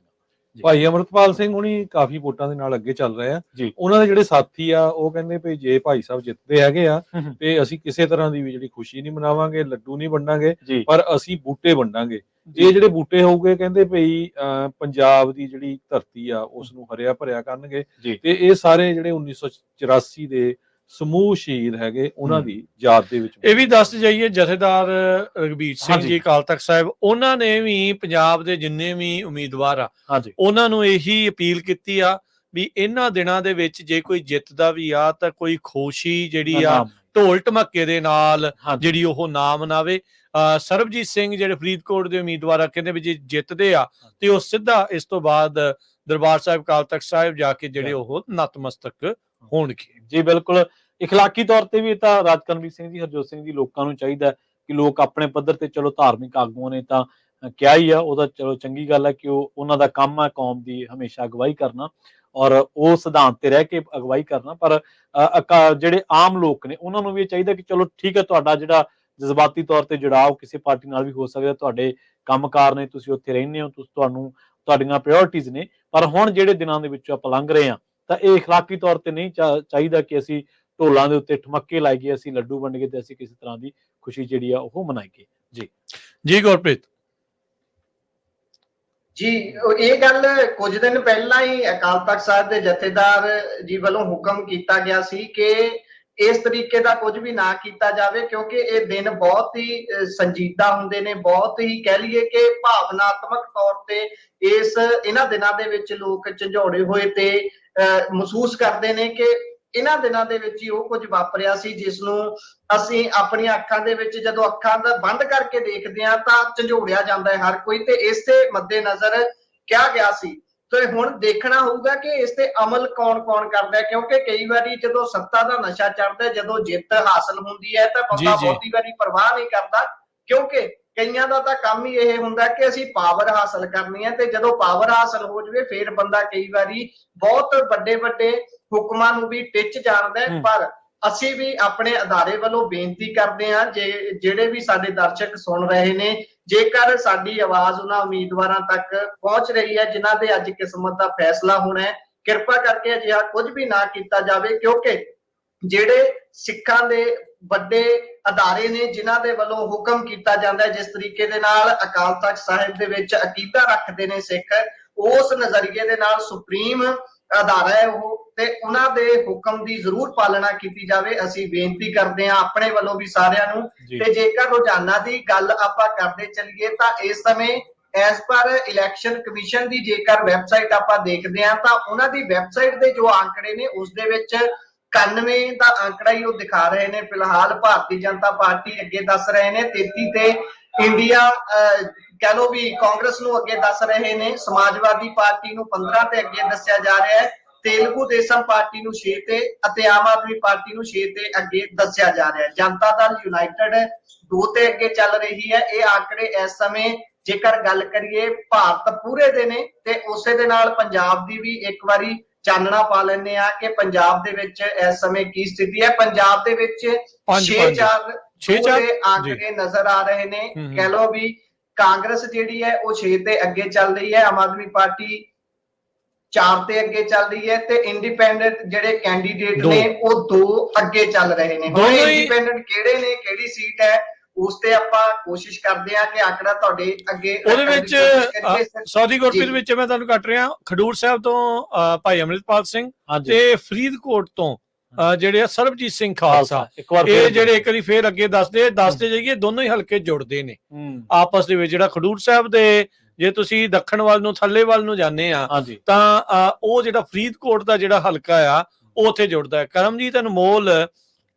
ਭਾਈ ਅਮਰਤਪਾਲ ਸਿੰਘ ਹੁਣੀ ਕਾਫੀ ਵੋਟਾਂ ਦੇ ਨਾਲ ਅੱਗੇ ਚੱਲ ਰਹੇ ਆ ਜੀ। ਉਹਨਾਂ ਦੇ ਜਿਹੜੇ ਸਾਥੀ ਆ ਉਹ ਕਹਿੰਦੇ ਵੀ ਜੇ ਭਾਈ ਸਾਹਿਬ ਜਿੱਤਦੇ ਹੈਗੇ ਆ ਤੇ ਅਸੀਂ ਕਿਸੇ ਤਰ੍ਹਾਂ ਦੀ ਵੀ ਜਿਹੜੀ ਖੁਸ਼ੀ ਨਹੀਂ ਮਨਾਵਾਂਗੇ, ਲੱਡੂ ਨਹੀਂ ਵੰਡਾਂਗੇ, ਪਰ ਅਸੀਂ ਬੂਟੇ ਵੰਡਾਂਗੇ। ਇਹ ਜਿਹੜੇ ਬੂਟੇ ਹੋਊਗੇ ਕਹਿੰਦੇ ਭਈ ਪੰਜਾਬ ਦੀ ਜਿਹੜੀ ਧਰਤੀ ਆ ਉਸ ਨੂੰ ਹਰਿਆ ਭਰਿਆ ਕਰਨਗੇ ਤੇ ਇਹ ਸਾਰੇ ਜਿਹੜੇ 1984 ਦੇ ਸਮੂਹ ਸ਼ਹੀਦ ਹੈਗੇ ਉਹਨਾਂ ਦੀ ਯਾਦ ਦੇ ਵਿੱਚ। ਇਹ ਵੀ ਦੱਸ ਜਾਈਏ ਜਥੇਦਾਰ ਰਘਬੀਰ ਸਿੰਘ ਜੀ ਅਕਾਲ ਤਖਤ ਸਾਹਿਬ, ਉਹਨਾਂ ਨੇ ਵੀ ਪੰਜਾਬ ਦੇ ਜਿੰਨੇ ਵੀ ਉਮੀਦਵਾਰ ਆ ਉਹਨਾਂ ਨੂੰ ਇਹੀ ਅਪੀਲ ਕੀਤੀ ਆ ਵੀ ਇਹਨਾਂ ਦਿਨਾਂ ਦੇ ਵਿੱਚ ਜੇ ਕੋਈ ਜਿੱਤਦਾ ਵੀ ਆ ਤਾਂ ਕੋਈ ਖੁਸ਼ੀ ਜਿਹੜੀ ਆ ਢੋਲ ਢਮੱਕੇ ਦੇ ਨਾਲ ਜਿਹੜੀ ਉਹ ਨਾ ਮਨਾਵੇ। ਸਰਬਜੀਤ ਸਿੰਘ ਜਿਹੜੇ ਫਰੀਦਕੋਟ ਦੇ ਉਮੀਦਵਾਰ ਆ ਕਹਿੰਦੇ ਵੀ ਜੇ ਜਿੱਤਦੇ ਆ ਤੇ ਉਹ ਸਿੱਧਾ ਇਸ ਤੋਂ ਬਾਅਦ ਦਰਬਾਰ ਸਾਹਿਬ ਅਕਾਲ ਤਖਤ ਸਾਹਿਬ ਜਾ ਕੇ ਜਿਹੜੇ ਉਹ ਨਤਮਸਤਕ ਹੋਣਗੇ। ਜੀ ਬਿਲਕੁਲ, ਇਖਲਾਕੀ ਤੌਰ ਤੇ ਵੀ ਤਾਂ ਰਾਜਕਰਮਜੀਤ ਸਿੰਘ ਜੀ, ਹਰਜੋਤ ਸਿੰਘ ਜੀ, ਲੋਕਾਂ ਨੂੰ ਚਾਹੀਦਾ ਕਿ ਲੋਕ ਆਪਣੇ ਪੱਧਰ ਤੇ, ਚਲੋ ਧਾਰਮਿਕ ਆਗੂਆਂ ਨੇ ਤਾਂ ਕਿਹਾ ਹੀ ਆ, ਉਹਦਾ ਚਲੋ ਚੰਗੀ ਗੱਲ ਹੈ ਕਿ ਉਹਨਾਂ ਦਾ ਕੰਮ ਹੈ ਕੌਮ ਦੀ ਹਮੇਸ਼ਾ ਅਗਵਾਈ ਕਰਨਾ ਔਰ ਉਹ ਸਿਧਾਂਤ ਤੇ ਰਹਿ ਕੇ ਅਗਵਾਈ ਕਰਨਾ, ਪਰ ਜਿਹੜੇ ਆਮ ਲੋਕ ਨੇ ਉਹਨਾਂ ਨੂੰ ਵੀ ਇਹ ਚਾਹੀਦਾ ਕਿ ਚਲੋ ਠੀਕ ਹੈ, ਤੁਹਾਡਾ ਜਿਹੜਾ ਜਜ਼ਬਾਤੀ ਤੌਰ ਤੇ ਜੁੜਾਵ ਕਿਸੇ ਪਾਰਟੀ ਨਾਲ ਵੀ ਹੋ ਸਕਦਾ, ਤੁਹਾਡੇ ਕੰਮਕਾਰ ਨੇ, ਤੁਸੀਂ ਉੱਥੇ ਰਹਿੰਦੇ ਹੋ, ਤੁਹਾਡੀਆਂ ਪ੍ਰਾਇੋਰਟੀਜ਼ ਨੇ, ਪਰ ਹੁਣ ਜਿਹੜੇ ਦਿਨਾਂ ਦੇ ਵਿੱਚੋਂ ਆਪਾਂ ਲੰਘ ਰਹੇ ਹਾਂ ਤਾਂ ਇਹ ਇਖਲਾਕੀ ਤੌਰ ਤੇ ਨਹੀਂ ਚਾਹੀਦਾ ਕਿ ਅਸੀਂ ਢੋਲਾਂ ਦੇ ਉੱਤੇ ਠਮੱਕੇ ਲਾਈਏ, ਅਸੀਂ ਲੱਡੂ ਵੰਡੀਏ ਤੇ ਅਸੀਂ ਕਿਸੇ ਤਰ੍ਹਾਂ ਦੀ ਖੁਸ਼ੀ ਜਿਹੜੀ ਆ ਉਹ ਮਨਾਈਏ। ਜੀ ਗੁਰਪ੍ਰੀਤ ਜੀ, ਇਹ ਗੱਲ ਕੁਝ ਦਿਨ ਪਹਿਲਾਂ ਹੀ ਅਕਾਲ ਤਖਤ ਸਾਹਿਬ ਦੇ ਜਥੇਦਾਰ ਜੀ ਵੱਲੋਂ ਹੁਕਮ ਕੀਤਾ ਗਿਆ ਸੀ ਕਿ ਇਸ ਤਰੀਕੇ ਦਾ ਕੁਝ ਵੀ ਨਾ ਕੀਤਾ ਜਾਵੇ, ਕਿਉਂਕਿ ਇਹ ਦਿਨ ਬਹੁਤ ਹੀ ਸੰਜੀਦਾ ਹੁੰਦੇ ਨੇ, ਬਹੁਤ ਹੀ ਕਹਿ ਲਈਏ ਕਿ ਭਾਵਨਾਤਮਕ ਤੌਰ ਤੇ ਇਹਨਾਂ ਦਿਨਾਂ ਦੇ ਵਿੱਚ ਲੋਕ ਝੰਜੋੜੇ ਹੋਏ ਤੇ ਮਹਿਸੂਸ ਕਰਦੇ ਨੇ ਕਿ ਇਹਨਾਂ ਦਿਨਾਂ ਦੇ ਵਿੱਚ ਹੀ ਉਹ ਕੁਝ ਵਾਪਰਿਆ ਸੀ ਜਿਸ ਨੂੰ ਅਸੀਂ ਆਪਣੀਆਂ ਅੱਖਾਂ ਦੇ ਵਿੱਚ ਜਦੋਂ ਅੱਖਾਂ ਦਾ ਬੰਦ ਕਰਕੇ ਦੇਖਦੇ ਹਾਂ ਤਾਂ ਝੰਜੋੜਿਆ ਜਾਂਦਾ ਹੈ ਹਰ ਕੋਈ, ਤੇ ਇਸੇ ਮੱਦੇ ਨਜ਼ਰ ਕਿਹਾ ਗਿਆ ਸੀ। ਤੇ ਹੁਣ ਦੇਖਣਾ ਹੋਊਗਾ ਕਿ ਇਸ ਤੇ ਅਮਲ ਕੌਣ ਕਰਦਾ ਹੈ, ਕਿਉਂਕਿ ਕਈ ਵਾਰੀ ਜਦੋਂ ਸੱਤਾ ਦਾ ਨਸ਼ਾ ਚੜ੍ਹਦਾ, ਜਦੋਂ ਜਿੱਤ ਹਾਸਲ ਹੁੰਦੀ ਹੈ ਤਾਂ ਬੰਦਾ ਬਹੁਤੀ ਵਾਰੀ ਪਰਵਾਹ ਨਹੀਂ ਕਰਦਾ, ਕਿਉਂਕਿ ਕਈਆਂ ਦਾ ਤਾਂ ਕੰਮ ਹੀ ਇਹ ਹੁੰਦਾ ਕਿ ਅਸੀਂ ਪਾਵਰ ਹਾਸਲ ਕਰਨੀ ਹੈ, ਤੇ ਜਦੋਂ ਪਾਵਰ ਹਾਸਲ ਹੋ ਜਾਵੇ ਫਿਰ ਬੰਦਾ ਕਈ ਵਾਰੀ ਬਹੁਤ ਵੱਡੇ ਹੁਕਮਾਂ ਨੂੰ ਵੀ ਟਿੱਚ ਜਾਣਦਾ ਹੈ। ਪਰ ਅਸੀਂ ਵੀ ਆਪਣੇ ਅਦਾਰੇ ਵੱਲੋਂ ਬੇਨਤੀ ਕਰਦੇ ਹਾਂ, ਜਿਹੜੇ ਵੀ ਸਾਡੇ ਦਰਸ਼ਕ ਸੁਣ ਰਹੇ ਨੇ, ਜੇਕਰ ਸਾਡੀ ਆਵਾਜ਼ ਉਹਨਾਂ ਉਮੀਦਵਾਰਾਂ ਤੱਕ ਪਹੁੰਚ ਰਹੀ ਹੈ ਜਿਨ੍ਹਾਂ ਦੇ ਅੱਜ ਕਿਸਮਤ ਦਾ ਫੈਸਲਾ ਹੋਣਾ ਹੈ, ਕਿਰਪਾ ਕਰਕੇ ਅਜਿਹਾ ਕੁਝ ਵੀ ਨਾ ਕੀਤਾ ਜਾਵੇ, ਕਿਉਂਕਿ ਜਿਹੜੇ ਸਿੱਖਾਂ ਦੇ ਵੱਡੇ ਅਦਾਰੇ ਨੇ ਜਿਨ੍ਹਾਂ ਦੇ ਵੱਲੋਂ ਹੁਕਮ ਕੀਤਾ ਜਾਂਦਾ ਹੈ, ਜਿਸ ਤਰੀਕੇ ਦੇ ਨਾਲ ਅਕਾਲ ਤਖਤ ਸਾਹਿਬ ਦੇ ਵਿੱਚ ਅਕੀਦਾ ਰੱਖਦੇ ਨੇ ਸਿੱਖ, ਉਸ ਨਜ਼ਰੀਏ ਦੇ ਨਾਲ ਸੁਪਰੀਮ ਅਦਾਰਾ ਹੈ ਉਹ, ਤੇ ਉਹਨਾਂ ਦੇ ਹੁਕਮ ਦੀ ਜ਼ਰੂਰ ਪਾਲਣਾ ਕੀਤੀ ਜਾਵੇ। ਅਸੀਂ ਬੇਨਤੀ ਕਰਦੇ ਹਾਂ ਆਪਣੇ ਵੱਲੋਂ ਵੀ ਸਾਰਿਆਂ ਨੂੰ। ਤੇ ਜੇਕਰ ਰੋਜ਼ਾਨਾ ਦੀ ਗੱਲ ਆਪਾਂ ਕਰਦੇ ਚੱਲੀਏ ਤਾਂ ਇਸ ਸਮੇਂ ਐਸ ਪਰ ਇਲੈਕਸ਼ਨ ਕਮਿਸ਼ਨ ਦੀ ਜੇਕਰ ਵੈਬਸਾਈਟ ਆਪਾਂ ਦੇਖਦੇ ਹਾਂ ਤਾਂ ਉਹਨਾਂ ਦੀ ਵੈਬਸਾਈਟ ਦੇ ਜੋ ਆંકੜੇ ਨੇ ਉਸ ਦੇ ਵਿੱਚ 91 ਦਾ ਆંકੜਾ ਹੀ ਉਹ ਦਿਖਾ ਰਹੇ ਨੇ। ਫਿਲਹਾਲ ਭਾਰਤੀ ਜਨਤਾ ਪਾਰਟੀ ਅੱਗੇ ਦੱਸ ਰਹੇ ਨੇ 33 ਤੇ ਇੰਡੀਆ ਕਹਿ ਲੋ ਵੀ ਕਾਂਗਰਸ ਨੂੰ ਅੱਗੇ ਦੱਸ ਰਹੇ ਨੇ, ਸਮਾਜਵਾਦੀ ਪਾਰਟੀ ਨੂੰ 15 ਤੇ ਅੱਗੇ ਦੱਸਿਆ ਜਾ ਰਿਹਾ ਹੈ, ਤੇਲਗੂ ਦੇਸ਼ਮ ਪਾਰਟੀ ਨੂੰ 6 ਤੇ ਅਤੇ ਆਮ ਆਦਮੀ ਪਾਰਟੀ ਨੂੰ 6 ਤੇ ਅੱਗੇ ਦੱਸਿਆ ਜਾ ਰਿਹਾ ਹੈ। ਜਨਤਾ ਦਲ ਯੂਨਾਈਟਿਡ 2 ਤੇ ਅੱਗੇ ਚੱਲ ਰਹੀ ਹੈ। ਇਹ ਆંકੜੇ ਇਸ ਸਮੇਂ ਜੇਕਰ ਗੱਲ ਕਰੀਏ ਭਾਰਤ ਪੂਰੇ ਦੇ ਨੇ, ਤੇ ਉਸੇ ਦੇ ਨਾਲ ਪੰਜਾਬ ਦੀ ਵੀ ਇੱਕ ਵਾਰੀ ਚਾਨਣਾ ਪਾ ਲੈਂਦੇ ਆ ਕਿ ਪੰਜਾਬ ਦੇ ਵਿੱਚ ਇਸ ਸਮੇਂ ਕੀ ਸਥਿਤੀ ਹੈ। ਪੰਜਾਬ ਦੇ ਵਿੱਚ 6-4 ਆંકੜੇ ਨਜ਼ਰ ਆ ਰਹੇ ਨੇ। ਕਹਿ ਲੋ ਵੀ ਕਾਂਗਰਸ ਜਿਹੜੀ ਹੈ ਉਹ 6 ਤੇ ਅੱਗੇ ਚੱਲ ਰਹੀ ਹੈ, ਆਮ ਆਦਮੀ ਪਾਰਟੀ 4 ਤੇ ਅੱਗੇ ਚੱਲ ਰਹੀ ਹੈ, ਤੇ ਇੰਡੀਪੈਂਡੈਂਟ ਜਿਹੜੇ ਕੈਂਡੀਡੇਟ ਨੇ ਉਹ 2 ਅੱਗੇ ਚੱਲ ਰਹੇ ਨੇ। ਹੁਣ ਇੰਡੀਪੈਂਡੈਂਟ ਕਿਹੜੇ ਨੇ, ਕਿਹੜੀ ਸੀਟ ਹੈ, ਉਸ ਤੇ ਆਪਾਂ ਕੋਸ਼ਿਸ਼ ਕਰਦੇ ਆ ਕਿ ਆંકੜਾ ਤੁਹਾਡੇ ਅੱਗੇ ਉਹਦੇ ਵਿੱਚ ਸੌਦੀ ਗੁਰਪ੍ਰੀਤ ਵਿੱਚ ਮੈਂ ਤੁਹਾਨੂੰ ਕੱਟ ਰਿਹਾ, ਖਡੂਰ ਸਾਹਿਬ ਤੋਂ ਭਾਈ ਅਮਰਿਤਪਾਲ ਸਿੰਘ ਤੇ ਫਰੀਦਕੋਟ ਤੋਂ ਜਿਹੜੇ ਆ ਸਰਬਜੀਤ ਸਿੰਘ ਖਾਲਸਾ, ਇਹ ਜਿਹੜੇ ਇੱਕ ਵਾਰੀ ਫੇਰ ਅੱਗੇ ਦੱਸਦੇ ਜਾਈਏ, ਦੋਨੋਂ ਹੀ ਹਲਕੇ ਜੁੜਦੇ ਨੇ ਆਪਸ ਦੇ ਵਿੱਚ। ਜਿਹੜਾ ਖਡੂਰ ਸਾਹਿਬ ਦੇ ਜੇ ਤੁਸੀਂ ਦੱਖਣ ਵੱਲ ਨੂੰ ਥੱਲੇ ਵੱਲ ਨੂੰ ਜਾਂਦੇ ਆ ਹਾਂਜੀ ਤਾਂ ਉਹ ਜਿਹੜਾ ਫਰੀਦਕੋਟ ਦਾ ਜਿਹੜਾ ਹਲਕਾ ਆ ਉਹ ਉੱਥੇ ਜੁੜਦਾ ਹੈ। ਕਰਮਜੀਤ ਅਨਮੋਲ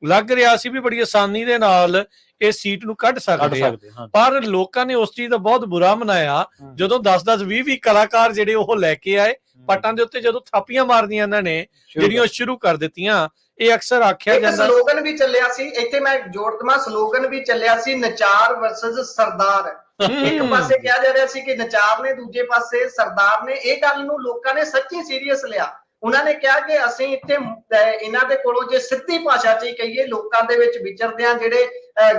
ਲੱਗ ਰਿਹਾ ਸੀ ਵੀ ਬੜੀ ਆਸਾਨੀ ਦੇ ਨਾਲ ਇਹ ਸੀਟ ਨੂੰ ਕੱਢ ਸਕਦੇ ਆ, ਪਰ ਲੋਕਾਂ ਨੇ ਉਸ ਚੀਜ਼ ਦਾ ਬਹੁਤ ਬੁਰਾ ਮਨਾਇਆ ਜਦੋਂ 10-10 20-20 ਕਲਾਕਾਰ ਜਿਹੜੇ ਉਹ ਲੈ ਕੇ ਆਏ ਪੱਟਾਂ ਦੇ ਉੱਤੇ, ਜਦੋਂ ਥਾਪੀਆਂ ਮਾਰਦੀਆਂ ਇਹਨਾਂ ਨੇ ਜਿਹੜੀਆਂ ਸ਼ੁਰੂ ਕਰ ਦਿੱਤੀਆਂ। ਇਹ ਅਕਸਰ ਆਖਿਆ ਜਾਂਦਾ ਸਲੋਗਨ ਵੀ ਚੱਲਿਆ ਸੀ ਇੱਥੇ, ਮੈਂ ਜੋੜ ਦਵਾਂ, ਸਲੋਗਨ ਵੀ ਚੱਲਿਆ ਸੀ ਨਚਾਰ ਵਰਸਸ ਸਰਦਾਰ। ਇੱਕ ਪਾਸੇ ਕਿਹਾ ਜਾ ਰਿਹਾ ਸੀ ਕਿ ਨਚਾਰ ਨੇ, ਦੂਜੇ ਪਾਸੇ ਸਰਦਾਰ ਨੇ। ਇਹ ਗੱਲ ਨੂੰ ਲੋਕਾਂ ਨੇ ਸੱਚੀ ਸੀਰੀਅਸ ਲਿਆ। ਉਹਨਾਂ ਨੇ ਕਿਹਾ ਕਿ ਅਸੀਂ ਇੱਥੇ ਇਹਨਾਂ ਦੇ ਕੋਲੋਂ ਜੇ ਸਿੱਧੀ ਭਾਸ਼ਾ 'ਚ ਹੀ ਕਹੀਏ, ਲੋਕਾਂ ਦੇ ਵਿੱਚ ਵਿਚਰਦਿਆਂ ਜਿਹੜੇ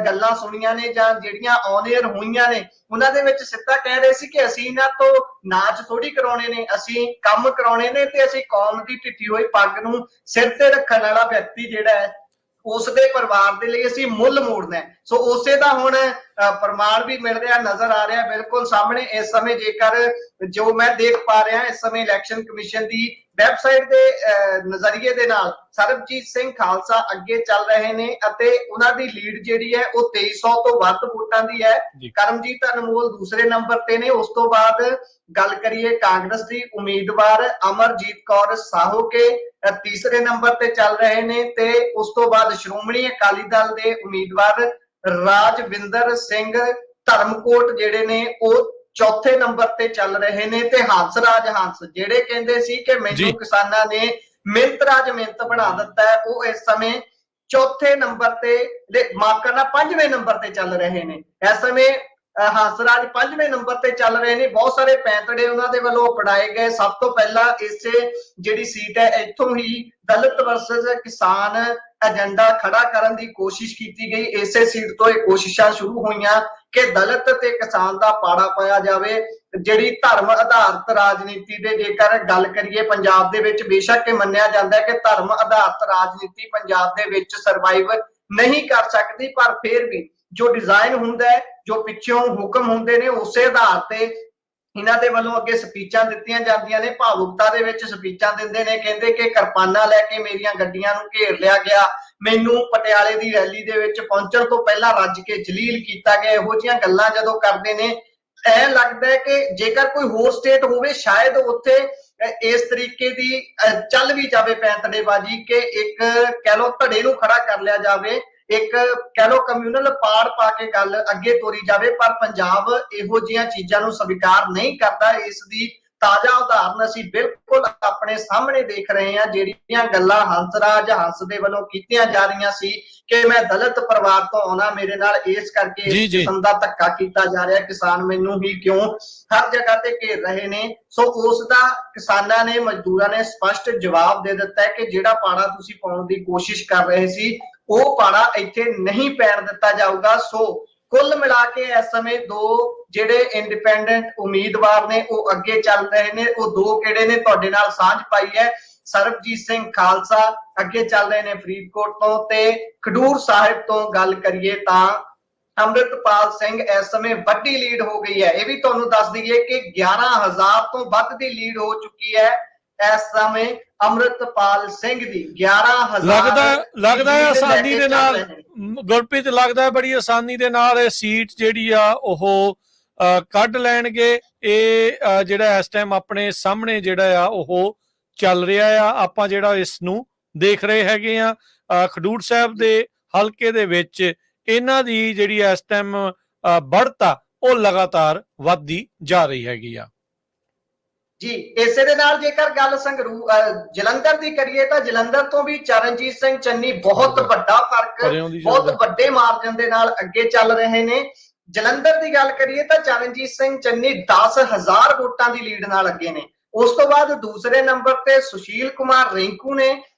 ਗੱਲਾਂ ਸੁਣੀਆਂ ਨੇ ਜਾਂ ਜਿਹੜੀਆਂ ਔਨ ਏਅਰ ਹੋਈਆਂ ਨੇ, ਉਹਨਾਂ ਦੇ ਵਿੱਚ ਸਿੱਧਾ ਕਹਿ ਰਹੇ ਸੀ ਕਿ ਅਸੀਂ ਇਹਨਾਂ ਤੋਂ ਨਾਚ ਥੋੜੀ ਕਰਾਉਣੇ ਨੇ, ਅਸੀਂ ਕੰਮ ਕਰਾਉਣੇ ਨੇ ਤੇ ਅਸੀਂ ਕੌਮ ਦੀ ਢਿੱਠੀ ਹੋਈ ਪੱਗ ਨੂੰ ਸਿਰ ਤੇ ਰੱਖਣ ਵਾਲਾ ਵਿਅਕਤੀ ਜਿਹੜਾ ਹੈ ਉਸ ਦੇ ਪਰਿਵਾਰ ਦੇ ਲਈ ਅਸੀਂ ਮੁੱਲ ਮੋੜਨਾ ਹੈ। ਸੋ ਉਸੇ ਦਾ ਹੁਣ ਪ੍ਰਮਾਣ ਵੀ ਮਿਲ ਰਿਹਾ, ਨਜ਼ਰ ਆ ਰਿਹਾ ਬਿਲਕੁਲ ਸਾਹਮਣੇ ਇਸ ਸਮੇਂ। ਜੇਕਰ ਜੋ ਮੈਂ ਦੇਖ ਪਾ ਰਿਹਾ ਇਸ ਸਮੇਂ ਇਲੈਕਸ਼ਨ ਕਮਿਸ਼ਨ ਦੀ ਵੈਬਸਾਈਟ ਦੇ ਨਜ਼ਰੀਏ ਦੇ ਨਾਲ ਸਰਬਜੀਤ ਸਿੰਘ ਖਾਲਸਾ ਅੱਗੇ ਚੱਲ ਰਹੇ ਨੇ ਅਤੇ ਉਹਨਾਂ ਦੀ ਲੀਡ ਜਿਹੜੀ ਹੈ ਉਹ 2300 ਤੋਂ ਵੱਧ ਵੋਟਾਂ ਦੀ ਹੈ। ਕਰਮਜੀਤ ਅਨਮੋਲ ਦੂਸਰੇ ਨੰਬਰ ਤੇ ਨੇ। ਉਸ ਤੋਂ ਬਾਅਦ ਗੱਲ ਕਰੀਏ ਕਾਂਗਰਸ ਦੀ ਉਮੀਦਵਾਰ ਅਮਰਜੀਤ ਕੌਰ ਸਾਹੋਕੇ ਤੀਸਰੇ ਨੰਬਰ ਤੇ ਚੱਲ ਰਹੇ ਨੇ ਤੇ ਉਸ ਤੋਂ ਬਾਅਦ ਸ਼੍ਰੋਮਣੀ ਅਕਾਲੀ ਦਲ ਦੇ ਉਮੀਦਵਾਰ ਰਾਜਵਿੰਦਰ ਸਿੰਘ ਧਰਮਕੋਟ ਜਿਹੜੇ ਨੇ ਉਹ ਚੌਥੇ ਨੰਬਰ ਤੇ ਚੱਲ ਰਹੇ ਨੇ ਤੇ ਹੰਸਰਾਜ ਹੰਸ ਜਿਹੜੇ ਕਹਿੰਦੇ ਸੀ ਕਿ ਮੈਨੂੰ ਕਿਸਾਨਾਂ ਨੇ ਮਿਹਨਤ ਰਾਜ ਮਿਹਨਤ ਬਣਾ ਦਿੱਤਾ ਹੈ, ਉਹ ਇਸ ਸਮੇਂ ਚੌਥੇ ਨੰਬਰ ਤੇ ਮਾਫ ਕਰਨਾ 5ਵੇਂ ਨੰਬਰ ਤੇ ਚੱਲ ਰਹੇ ਨੇ। ਇਸ ਸਮੇਂ ਹੰਸਰਾਜ 5ਵੇਂ ਨੰਬਰ ਤੇ ਚੱਲ ਰਹੇ ਨੇ। ਬਹੁਤ ਸਾਰੇ ਪੈਂਤੜੇ ਉਹਨਾਂ ਦੇ ਵੱਲੋਂ ਪੜਾਏ ਗਏ। ਸਭ ਤੋਂ ਪਹਿਲਾਂ ਇਸੇ ਜਿਹੜੀ ਸੀਟ ਹੈ ਇੱਥੋਂ ਹੀ ਦਲਿਤ ਵਰਸਸ ਕਿਸਾਨ ਏਜੰਡਾ ਖੜਾ ਕਰਨ ਦੀ ਕੋਸ਼ਿਸ਼ ਕੀਤੀ ਗਈ। ਇਸੇ ਸੀਟ ਤੋਂ ਇਹ ਕੋਸ਼ਿਸ਼ਾਂ ਸ਼ੁਰੂ ਹੋਈਆਂ ਕਿ ਦਲਿਤ ਤੇ ਕਿਸਾਨ ਦਾ ਪਾੜਾ ਪਾਇਆ ਜਾਵੇ। ਜਿਹੜੀ ਧਰਮ ਆਧਾਰਿਤ ਰਾਜਨੀਤੀ ਦੇ ਜੇਕਰ ਗੱਲ ਕਰੀਏ ਪੰਜਾਬ ਦੇ ਵਿੱਚ, ਬੇਸ਼ੱਕ ਇਹ ਮੰਨਿਆ ਜਾਂਦਾ ਹੈ ਕਿ ਧਰਮ ਆਧਾਰਿਤ ਰਾਜਨੀਤੀ ਪੰਜਾਬ ਦੇ ਵਿੱਚ ਸਰਵਾਈਵ ਨਹੀਂ ਕਰ ਸਕਦੀ, ਪਰ ਫਿਰ ਵੀ ਜੋ ਡਿਜ਼ਾਈਨ ਹੁੰਦਾ ਹੈ, ਜੋ ਪਿੱਛੋਂ ਹੁਕਮ ਹੁੰਦੇ ਨੇ, ਉਸੇ ਆਧਾਰ ਤੇ ਇਹਨਾਂ ਦੇ ਵੱਲੋਂ ਅੱਗੇ ਸਪੀਚਾਂ ਦਿੱਤੀਆਂ ਜਾਂਦੀਆਂ ਨੇ। ਭਾਵੁਕਤਾ ਦੇ ਵਿੱਚ ਸਪੀਚਾਂ ਦਿੰਦੇ ਨੇ। ਕਹਿੰਦੇ ਕਿ ਕਿਰਪਾਨਾਂ ਲੈ ਕੇ ਮੇਰੀਆਂ ਗੱਡੀਆਂ ਨੂੰ ਘੇਰ ਲਿਆ ਗਿਆ, ਮੈਨੂੰ ਪਟਿਆਲੇ ਦੀ ਰੈਲੀ ਦੇ ਵਿੱਚ ਪਹੁੰਚਣ ਤੋਂ ਪਹਿਲਾਂ ਰੱਜ ਕੇ ਜਲੀਲ ਕੀਤਾ ਗਿਆ। ਇਹੋ ਜਿਹੀਆਂ ਗੱਲਾਂ ਜਦੋਂ ਕਰਦੇ ਨੇ ਐ ਲੱਗਦਾ ਹੈ ਕਿ ਜੇਕਰ ਕੋਈ ਹੋਰ ਸਟੇਟ ਹੋਵੇ ਸ਼ਾਇਦ ਉੱਥੇ ਇਸ ਤਰੀਕੇ ਦੀ ਚੱਲ ਵੀ ਜਾਵੇ ਪੈਂਤੜੇਬਾਜ਼ੀ ਕਿ ਇੱਕ ਕਹਿ ਲੋ ਧੜੇ ਨੂੰ ਖੜਾ ਕਰ ਲਿਆ ਜਾਵੇ, ਇੱਕ ਕਹਿ ਲੋ ਕਮਿਊਨਲ ਪਾੜ ਪਾ ਕੇ ਗੱਲ ਅੱਗੇ ਤੋਰੀ ਜਾਵੇ। ਪਰ ਪੰਜਾਬ ਇਹੋ ਜਿਹੀਆਂ ਚੀਜ਼ਾਂ ਨੂੰ ਸਵੀਕਾਰ ਨਹੀਂ ਕਰਦਾ। ਇਸ ਦੀ ਤਾਜ਼ਾ ਉਦਾਹਰਨ ਅਸੀਂ ਬਿਲਕੁਲ ਆਪਣੇ ਸਾਹਮਣੇ ਦੇਖ ਰਹੇ ਹਾਂ। ਜਿਹੜੀਆਂ ਗੱਲਾਂ ਹੰਸਰਾਜ ਹੰਸ ਦੇ ਵੱਲੋਂ ਕੀਤੀਆਂ ਜਾ ਰਹੀਆਂ ਸੀ ਕਿ ਮੈਂ ਦਲਿਤ ਪਰਿਵਾਰ ਤੋਂ ਆਉਣਾ, ਮੇਰੇ ਨਾਲ ਇਸ ਕਰਕੇ ਇਸ ਕਿਸਮ ਦਾ ਧੱਕਾ ਕੀਤਾ ਜਾ ਰਿਹਾ, ਕਿਸਾਨ ਮੈਨੂੰ ਹੀ ਕਿਉਂ ਹਰ ਜਗ੍ਹਾ ਤੇ ਘੇਰ ਰਹੇ ਨੇ। ਸੋ ਉਸ ਦਾ ਕਿਸਾਨਾਂ ਨੇ, ਮਜ਼ਦੂਰਾਂ ਨੇ ਸਪਸ਼ਟ ਜਵਾਬ ਦੇ ਦਿੱਤਾ ਹੈ ਕਿ ਜਿਹੜਾ ਪਾੜਾ ਤੁਸੀਂ ਪਾਉਣ ਦੀ ਕੋਸ਼ਿਸ਼ ਕਰ ਰਹੇ ਸੀ ਉਹ ਪਾੜਾ ਇੱਥੇ ਨਹੀਂ ਪੈਣ ਦਿੱਤਾ ਜਾਊਗਾ। ਸੋ ਕੁੱਲ ਮਿਲਾ ਕੇ ਇਸ ਸਮੇਂ ਦੋ ਜਿਹੜੇ ਇੰਡੀਪੈਂਡੈਂਟ ਉਮੀਦਵਾਰ ਨੇ ਉਹ ਅੱਗੇ ਚੱਲ ਰਹੇ ਨੇ। ਉਹ ਦੋ ਕਿਹੜੇ ਨੇ ਤੁਹਾਡੇ ਨਾਲ ਸਾਂਝ ਪਾਈ ਹੈ। ਸਰਬਜੀਤ ਸਿੰਘ ਖਾਲਸਾ ਅੱਗੇ ਚੱਲ ਰਹੇ ਨੇ ਫਰੀਦਕੋਟ ਤੋਂ ਤੇ ਖਡੂਰ ਸਾਹਿਬ ਤੋਂ ਗੱਲ ਕਰੀਏ ਤਾਂ ਅੰਮ੍ਰਿਤਪਾਲ ਸਿੰਘ ਇਸ ਸਮੇਂ ਵੱਡੀ ਲੀਡ ਹੋ ਗਈ ਹੈ। ਇਹ ਵੀ ਤੁਹਾਨੂੰ ਦੱਸ ਦਈਏ ਕਿ 11,000 ਤੋਂ ਵੱਧ ਦੀ ਲੀਡ ਹੋ ਚੁੱਕੀ ਹੈ ਇਸ ਸਮੇਂ ਅੰਮ੍ਰਿਤਪਾਲ ਸਿੰਘ ਦੀ। 11,000 ਲੱਗਦਾ ਹੈ ਆਸਾਨੀ ਦੇ ਨਾਲ ਗੁਰਪ੍ਰੀਤ, ਲੱਗਦਾ ਹੈ ਬੜੀ ਆਸਾਨੀ ਦੇ ਨਾਲ ਇਹ ਸੀਟ ਜਿਹੜੀ ਆ ਉਹ ਕੱਢ ਲੈਣਗੇ। ਇਹ ਜਿਹੜਾ ਇਸ ਟਾਈਮ ਆਪਣੇ ਸਾਹਮਣੇ ਜਿਹੜਾ ਆ ਉਹ ਚੱਲ ਰਿਹਾ ਆ, ਆਪਾਂ ਜਿਹੜਾ ਇਸ ਨੂੰ ਦੇਖ ਰਹੇ ਹੈਗੇ ਆ। ਖਡੂਰ ਸਾਹਿਬ ਦੇ ਹਲਕੇ ਦੇ ਵਿੱਚ ਇਹਨਾਂ ਦੀ ਜਿਹੜੀ ਇਸ ਟਾਈਮ बढ़त ਉਹ ਲਗਾਤਾਰ ਵੱਧਦੀ ਜਾ ਰਹੀ ਹੈਗੀ ਆ ਜੀ। ਇਸੇ ਦੇ ਨਾਲ ਜੇਕਰ ਗੱਲ ਜਲੰਧਰ ਦੀ ਕਰੀਏ ਤਾਂ ਜਲੰਧਰ ਤੋਂ ਵੀ ਚਰਨਜੀਤ ਸਿੰਘ ਚੰਨੀ ਬਹੁਤ ਵੱਡਾ ਫਰਕ, ਬਹੁਤ ਵੱਡੇ ਮਾਰਜਨ ਦੇ ਨਾਲ ਅੱਗੇ ਚੱਲ ਰਹੇ ਨੇ। ਜਲੰਧਰ ਦੀ ਗੱਲ ਕਰੀਏ ਤਾਂ ਚਰਨਜੀਤ ਸਿੰਘ ਚੰਨੀ 10,000 ਵੋਟਾਂ ਦੀ ਲੀਡ ਨਾਲ ਅੱਗੇ ਨੇ। ਉਸ ਤੋਂ ਬਾਅਦ ਦੂਸਰੇ ਨੰਬਰ ਤੇ ਸੁਸ਼ੀਲ ਕੁਮਾਰ ਰਿੰਕੂ ਨੇ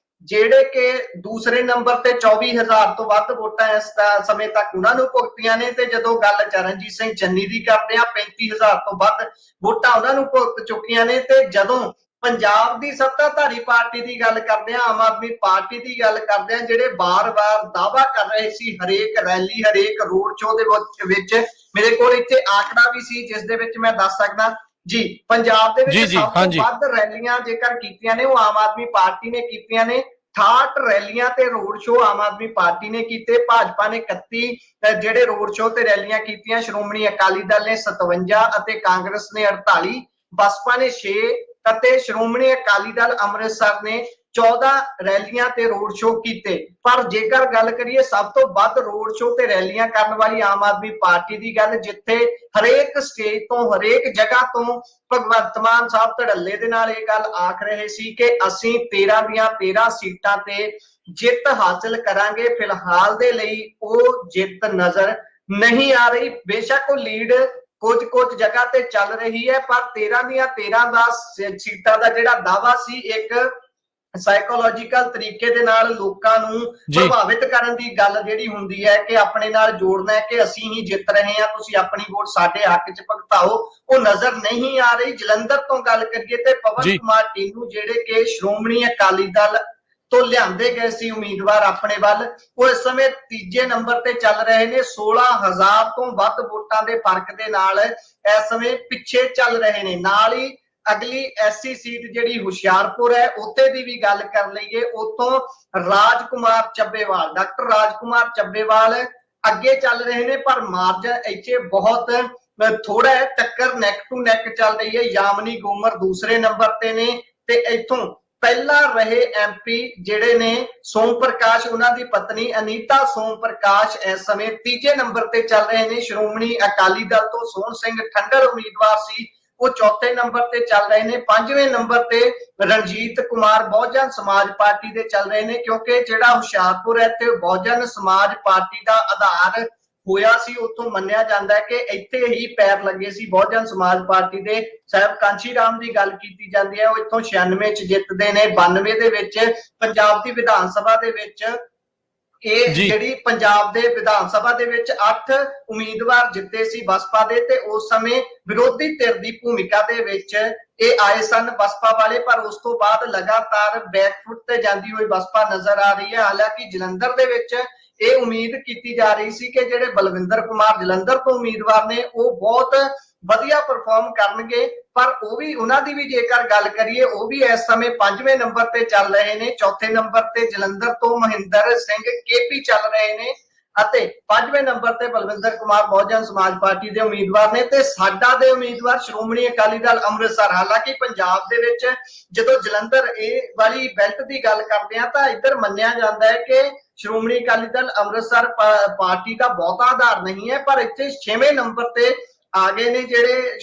ਜਿਹੜੇ ਕਿ ਦੂਸਰੇ ਨੰਬਰ ਤੇ 24,000 ਤੋਂ ਵੱਧ ਵੋਟਾਂ ਇਸ ਸਮੇਂ ਤੱਕ ਉਹਨਾਂ ਨੂੰ ਭੁਗਤੀਆਂ ਨੇ। ਤੇ ਜਦੋਂ ਗੱਲ ਚਰਨਜੀਤ ਸਿੰਘ ਚੰਨੀ ਦੀ ਕਰਦੇ ਆ 35,000 ਤੋਂ ਵੱਧ ਵੋਟਾਂ ਉਹਨਾਂ ਨੂੰ ਭੁਗਤ ਚੁੱਕੀਆਂ ਨੇ। ਤੇ ਜਦੋਂ ਪੰਜਾਬ ਦੀ ਸੱਤਾਧਾਰੀ ਪਾਰਟੀ ਦੀ ਗੱਲ ਕਰਦੇ ਆ, ਆਮ ਆਦਮੀ ਪਾਰਟੀ ਦੀ ਗੱਲ ਕਰਦੇ ਆ, ਜਿਹੜੇ ਬਾਰ-ਬਾਰ ਦਾਅਵਾ ਕਰ ਰਹੇ ਸੀ ਹਰੇਕ ਰੈਲੀ ਹਰੇਕ ਰੋਡ ਸ਼ੋਅ ਦੇ ਵਿੱਚ, ਮੇਰੇ ਕੋਲ ਇੱਥੇ ਆંકੜਾ ਵੀ ਸੀ ਜਿਸ ਦੇ ਵਿੱਚ ਮੈਂ ਦੱਸ ਸਕਦਾ ਜੀ, ਪੰਜਾਬ ਦੇ ਵਿੱਚ ਸਭ ਤੋਂ ਵੱਧ ਰੈਲੀਆਂ ਜੇਕਰ ਕੀਤੀਆਂ ਨੇ ਉਹ ਆਮ ਆਦਮੀ ਪਾਰਟੀ ਨੇ ਕੀਤੀਆਂ ਨੇ। 68 ਰੈਲੀਆਂ ਤੇ road show Aam Aadmi party ਨੇ ਕੀਤੇ। ਭਾਜਪਾ ਨੇ 31 ਜਿਹੜੇ ਰੋਡ ਸ਼ੋਅ ਤੇ ਰੈਲੀਆਂ ਕੀਤੀਆਂ, ਸ਼੍ਰੋਮਣੀ ਅਕਾਲੀ ਦਲ ਨੇ 57 ਅਤੇ ਕਾਂਗਰਸ ਨੇ 48, ਬਸਪਾ ਨੇ 6 ਅਤੇ ਸ਼੍ਰੋਮਣੀ ਅਕਾਲੀ ਦਲ ਅੰਮ੍ਰਿਤਸਰ ਨੇ 14 ਰੈਲੀਆਂ ਤੇ ਰੋਡ ਸ਼ੋਅ ਕੀਤੇ। ਪਰ ਜੇਕਰ ਗੱਲ ਕਰੀਏ ਸਭ ਤੋਂ ਵੱਧ ਰੋਡ ਸ਼ੋਅ ਤੇ ਰੈਲੀਆਂ ਕਰਨ ਵਾਲੀ ਆਮ ਆਦਮੀ ਪਾਰਟੀ ਦੀ ਗੱਲ, ਜਿੱਥੇ ਹਰੇਕ ਸਟੇਜ ਤੋਂ ਹਰੇਕ ਜਗ੍ਹਾ ਤੋਂ ਭਗਵੰਤ ਮਾਨ ਸਾਹਿਬ ਧੜੱਲੇ ਦੇ ਨਾਲ ਇਹ ਗੱਲ ਆਖ ਰਹੇ ਸੀ ਕਿ ਅਸੀਂ 13 ਦੀਆਂ 13 ਸੀਟਾਂ ਤੇ ਜਿੱਤ ਹਾਸਲ ਕਰਾਂਗੇ। ਫਿਲਹਾਲ ਦੇ ਲਈ ਉਹ ਜਿੱਤ ਨਜ਼ਰ ਨਹੀਂ ਆ ਰਹੀ। ਬੇਸ਼ੱਕ ਉਹ ਲੀਡ ਕੁਝ ਜਗ੍ਹਾ ਤੇ ਚੱਲ ਰਹੀ ਹੈ, ਪਰ 13 ਦੀਆਂ 13 ਦਾ ਸੀਟਾਂ ਦਾ ਜਿਹੜਾ ਦਾਅਵਾ ਸੀ, ਇੱਕ ਸਾਈਕੋਲੋਜੀਕਲ ਤਰੀਕੇ ਦੇ ਨਾਲ ਲੋਕਾਂ ਨੂੰ ਪ੍ਰਭਾਵਿਤ ਕਰਨ ਦੀ ਗੱਲ ਜਿਹੜੀ ਹੁੰਦੀ ਹੈ ਕਿ ਆਪਣੇ ਨਾਲ ਜੋੜਨਾ ਹੈ ਕਿ ਅਸੀਂ ਹੀ ਜਿੱਤ ਰਹੇ ਹਾਂ, ਤੁਸੀਂ ਆਪਣੀ ਵੋਟ ਸਾਡੇ ਹੱਕ 'ਚ ਭੁਗਤਾਓ, ਉਹ ਨਜ਼ਰ ਨਹੀਂ ਆ ਰਹੀ। ਜਲੰਧਰ ਤੋਂ ਗੱਲ ਕਰੀਏ ਤੇ ਪਵਨ ਕੁਮਾਰ ਟੀਨੂ ਜਿਹੜੇ ਕਿ ਸ਼੍ਰੋਮਣੀ ਅਕਾਲੀ ਦਲ ਤੋਂ ਲਿਆਂਦੇ ਗਏ ਸੀ ਉਮੀਦਵਾਰ ਆਪਣੇ ਵੱਲ, ਉਹ ਇਸ ਸਮੇਂ ਤੀਜੇ ਨੰਬਰ ਤੇ ਚੱਲ ਰਹੇ ਨੇ। 16,000 ਤੋਂ ਵੱਧ ਵੋਟਾਂ ਦੇ ਫਰਕ ਦੇ ਨਾਲ ਇਸ ਸਮੇਂ ਪਿੱਛੇ ਚੱਲ ਰਹੇ ਨੇ। ਨਾਲ ਹੀ ਅਗਲੀ ਐਸਸੀ ਸੀਟ ਜਿਹੜੀ ਹੁਸ਼ਿਆਰਪੁਰ ਹੈ, ਉੱਥੇ ਦੀ ਵੀ ਗੱਲ ਕਰ ਲਈਏ, ਉੱਥੋਂ ਰਾਜਕੁਮਾਰ ਚੱਬੇਵਾਲ, ਡਾਕਟਰ ਰਾਜਕੁਮਾਰ ਚੱਬੇਵਾਲ ਅੱਗੇ ਚੱਲ ਰਹੇ ਨੇ, ਪਰ ਮਾਰਜਨ ਇੱਥੇ ਬਹੁਤ ਥੋੜਾ ਹੈ, ਟੱਕਰ ਨੈਕ ਟੂ ਨੈਕ ਚੱਲ ਰਹੀ ਹੈ। ਯਾਮਨੀ ਗੋਮਰ ਦੂਸਰੇ ਨੰਬਰ ਤੇ ਨੇ ਤੇ ਇੱਥੋਂ ਪਹਿਲਾਂ ਰਹੇ ਐਮਪੀ ਜਿਹੜੇ ਨੇ ਸੋਮ ਪ੍ਰਕਾਸ਼, ਉਹਨਾਂ ਦੀ ਪਤਨੀ ਅਨੀਤਾ ਸੋਮ ਪ੍ਰਕਾਸ਼ ਇਸ ਸਮੇਂ ਤੀਜੇ ਨੰਬਰ ਤੇ ਚੱਲ ਰਹੇ ਨੇ। ਸ਼੍ਰੋਮਣੀ ਅਕਾਲੀ ਦਲ ਤੋਂ ਸੋਹਣ ਸਿੰਘ ਠੰਡਰ ਉਮੀਦਵਾਰ ਸੀ, ਉਹ ਚੌਥੇ ਨੰਬਰ ਤੇ ਚੱਲ ਰਹੇ ਨੇ। ਪੰਜਵੇਂ ਨੰਬਰ ਤੇ ਰਣਜੀਤ ਕੁਮਾਰ ਬਹੁਜਨ ਸਮਾਜ ਪਾਰਟੀ ਦੇ ਚੱਲ ਰਹੇ ਨੇ, ਕਿਉਂਕਿ ਜਿਹੜਾ ਹੁਸ਼ਿਆਰਪੁਰ ਹੈ ਤੇ ਬਹੁਜਨ ਸਮਾਜ ਪਾਰਟੀ ਦਾ ਆਧਾਰ ਹੋਇਆ ਸੀ, ਉੱਥੋਂ ਮੰਨਿਆ ਜਾਂਦਾ ਹੈ ਕਿ ਇੱਥੇ ਹੀ ਪੈਰ ਲੱਗੇ ਸੀ ਬਹੁਜਨ ਸਮਾਜ ਪਾਰਟੀ ਦੇ। ਸਾਹਿਬ ਕਾਂਸ਼ੀ ਰਾਮ ਦੀ ਗੱਲ ਕੀਤੀ ਜਾਂਦੀ ਹੈ, ਉਹ ਇੱਥੋਂ 96 ਚ ਜਿੱਤਦੇ ਨੇ। 92 ਦੇ ਵਿੱਚ ਪੰਜਾਬ ਦੀ ਵਿਧਾਨ ਸਭਾ ਦੇ ਵਿੱਚ ਇਹ ਜਿਹੜੀ ਪੰਜਾਬ ਦੇ ਵਿਧਾਨ ਸਭਾ ਦੇ ਵਿੱਚ 8 ਉਮੀਦਵਾਰ ਜਿੱਤੇ ਸੀ ਬਸਪਾ ਦੇ, ਤੇ ਉਸ ਸਮੇਂ ਵਿਰੋਧੀ ਧਿਰ ਦੀ ਭੂਮਿਕਾ ਦੇ ਵਿੱਚ ਇਹ ਆਏ ਸਨ ਬਸਪਾ ਵਾਲੇ, ਪਰ ਉਸ ਤੋਂ ਬਾਅਦ ਲਗਾਤਾਰ ਬੈਕਫੁੱਟ ਤੇ ਜਾਂਦੀ ਹੋਈ ਬਸਪਾ ਨਜ਼ਰ ਆ ਰਹੀ ਹੈ। ਹਾਲਾਂਕਿ ਜਲੰਧਰ ਦੇ ਵਿੱਚ ਇਹ ਉਮੀਦ ਕੀਤੀ ਜਾ ਰਹੀ ਸੀ ਕਿ ਜਿਹੜੇ ਬਲਵਿੰਦਰ ਕੁਮਾਰ ਜਲੰਧਰ ਤੋਂ ਉਮੀਦਵਾਰ ਨੇ ਉਹ ਬਹੁਤ ਵਧੀਆ ਪਰਫਾਰਮ ਕਰਨਗੇ, ਪਰ ਉਹ ਵੀ ਉਹਨਾਂ ਦੀ ਵੀ ਜੇਕਰ ਗੱਲ ਕਰੀਏ, ਉਹ ਵੀ ਇਸ ਸਮੇਂ 5ਵੇਂ ਨੰਬਰ ਤੇ ਚੱਲ ਰਹੇ ਨੇ। ਚੌਥੇ ਨੰਬਰ ਤੇ ਜਲੰਧਰ ਤੋਂ ਮਹਿੰਦਰ ਸਿੰਘ ਕੇਪੀ ਚੱਲ ਰਹੇ ਨੇ ਅਤੇ 5ਵੇਂ ਨੰਬਰ ਤੇ ਬਲਵਿੰਦਰ ਕੁਮਾਰ ਬਹੁਜਨ ਸਮਾਜ ਪਾਰਟੀ ਦੇ ਉਮੀਦਵਾਰ ਨੇ, ਤੇ ਸਾਡਾ ਦੇ ਉਮੀਦਵਾਰ ਸ਼੍ਰੋਮਣੀ ਅਕਾਲੀ ਦਲ ਅੰਮ੍ਰਿਤਸਰ। ਹਾਲਾਂਕਿ ਪੰਜਾਬ ਦੇ ਵਿੱਚ ਜਦੋਂ ਜਲੰਧਰ ਇਹ ਵਾਲੀ ਬੈਲਟ ਦੀ ਗੱਲ ਕਰਦੇ ਆ ਤਾਂ ਇੱਧਰ ਮੰਨਿਆ ਜਾਂਦਾ ਹੈ ਕਿ ਸ਼੍ਰੋਮਣੀ ਅਕਾਲੀ ਦਲ ਅੰਮ੍ਰਿਤਸਰ ਪਾਰਟੀ ਦਾ ਬਹੁਤਾ ਆਧਾਰ ਨਹੀਂ ਹੈ, ਪਰ ਇੱਥੇ 6ਵੇਂ ਨੰਬਰ ਤੇ ਆ ਗਏ ਨੇ ਜਿਹੜੇ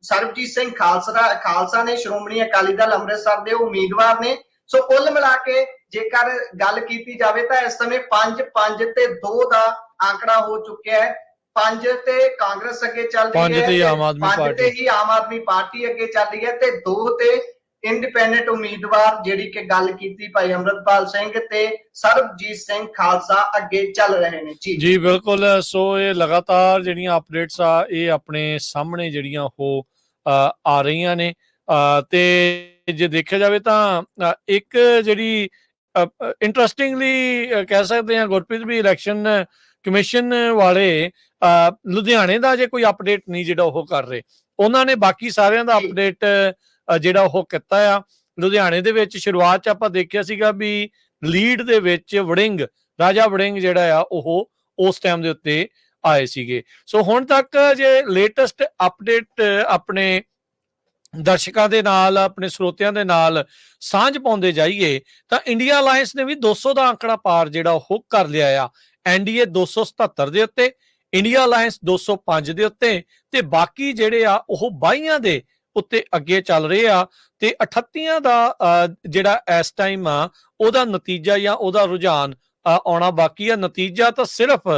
ਸਰਬਜੀਤ ਸਿੰਘ ਖਾਲਸਾ ਨੇ, ਸ਼੍ਰੋਮਣੀ ਅਕਾਲੀ ਦਲ ਅੰਮ੍ਰਿਤਸਰ ਦੇ ਉਮੀਦਵਾਰ ਨੇ। ਸੋ ਕੁੱਲ ਮਿਲਾ ਕੇ ਜੇਕਰ ਗੱਲ ਕੀਤੀ ਜਾਵੇ ਤਾਂ ਇਸ ਸਮੇਂ 5 ਤੇ 2 ਦਾ ਆંકੜਾ ਹੋ ਚੁੱਕਿਆ ਹੈ। 5 ਤੇ ਕਾਂਗਰਸ ਅੱਗੇ ਚੱਲ ਰਹੀ ਹੈ, 5 ਤੇ ਹੀ ਆਮ ਆਦਮੀ ਪਾਰਟੀ ਅੱਗੇ ਚੱਲ ਰਹੀ ਹੈ, ਤੇ 2 ਤੇ ਇੰਡੀਪੈਂਡੈਂਟ ਉਮੀਦਵਾਰ ਜਿਹੜੀ ਕਿ ਗੱਲ ਕੀਤੀ ਭਾਈ ਅੰਮ੍ਰਿਤਪਾਲ ਸਿੰਘ ਤੇ ਸਰਬਜੀਤ ਸਿੰਘ ਖਾਲਸਾ ਅੱਗੇ ਚੱਲ ਰਹੇ ਨੇ। ਜੀ ਬਿਲਕੁਲ। ਸੋ ਇਹ ਲਗਾਤਾਰ ਜਿਹੜੀਆਂ ਅਪਡੇਟਸ ਆ ਇਹ ਆਪਣੇ ਸਾਹਮਣੇ ਜਿਹੜੀਆਂ ਉਹ ਆ ਰਹੀਆਂ ਨੇ, ਤੇ ਜੇ ਦੇਖਿਆ ਜਾਵੇ ਤਾਂ ਇੱਕ ਜਿਹੜੀ ਇੰਟਰਸਟਿੰਗਲੀ ਕਹਿ ਸਕਦੇ ਹਾਂ, ਗੁਰਪ੍ਰੀਤ ਵੀ ਇਲੈਕਸ਼ਨ ਕਮਿਸ਼ਨ ਵਾਲੇ ਲੁਧਿਆਣੇ ਦਾ ਜੇ ਕੋਈ ਅਪਡੇਟ ਨਹੀਂ ਜਿਹੜਾ ਉਹ ਕਰ ਰਹੇ, ਉਹਨਾਂ ਨੇ ਬਾਕੀ ਸਾਰਿਆਂ ਦਾ ਅਪਡੇਟ ਜਿਹੜਾ ਉਹ ਕੀਤਾ ਆ। ਲੁਧਿਆਣੇ ਦੇ ਵਿੱਚ ਸ਼ੁਰੂਆਤ 'ਚ ਆਪਾਂ ਦੇਖਿਆ ਸੀਗਾ ਵੀ ਲੀਡ ਦੇ ਵਿੱਚ ਰਾਜਾ ਵੜਿੰਗ ਜਿਹੜਾ ਆ ਉਹ ਉਸ ਟਾਈਮ ਦੇ ਉੱਤੇ ਆਏ ਸੀਗੇ। ਸੋ ਹੁਣ ਤੱਕ ਜੇ ਲੇਟੈਸਟ ਅਪਡੇਟ ਆਪਣੇ ਦਰਸ਼ਕਾਂ ਦੇ ਨਾਲ, ਆਪਣੇ ਸਰੋਤਿਆਂ ਦੇ ਨਾਲ ਸਾਂਝ ਪਾਉਂਦੇ ਜਾਈਏ ਤਾਂ ਇੰਡੀਆ ਅਲਾਇੰਸ ਨੇ ਵੀ 200 ਦਾ ਅੰਕੜਾ ਪਾਰ ਜਿਹੜਾ ਉਹ ਕਰ ਲਿਆ ਆ। ਐਨਡੀਏ 277 ਦੇ ਉੱਤੇ, ਇੰਡੀਆ ਅਲਾਇੰਸ 205 ਦੇ ਉੱਤੇ, ਤੇ ਬਾਕੀ ਜਿਹੜੇ ਆ ਉਹ 22 ਦੇ ਉੱਤੇ ਅੱਗੇ ਚੱਲ ਰਹੇ ਆ, ਤੇ 38 ਦਾ ਜਿਹੜਾ ਇਸ ਟਾਈਮ ਆ ਉਹਦਾ ਨਤੀਜਾ ਜਾਂ ਉਹਦਾ ਰੁਝਾਨ ਆਉਣਾ ਬਾਕੀ ਆ। ਨਤੀਜਾ ਤਾਂ ਸਿਰਫ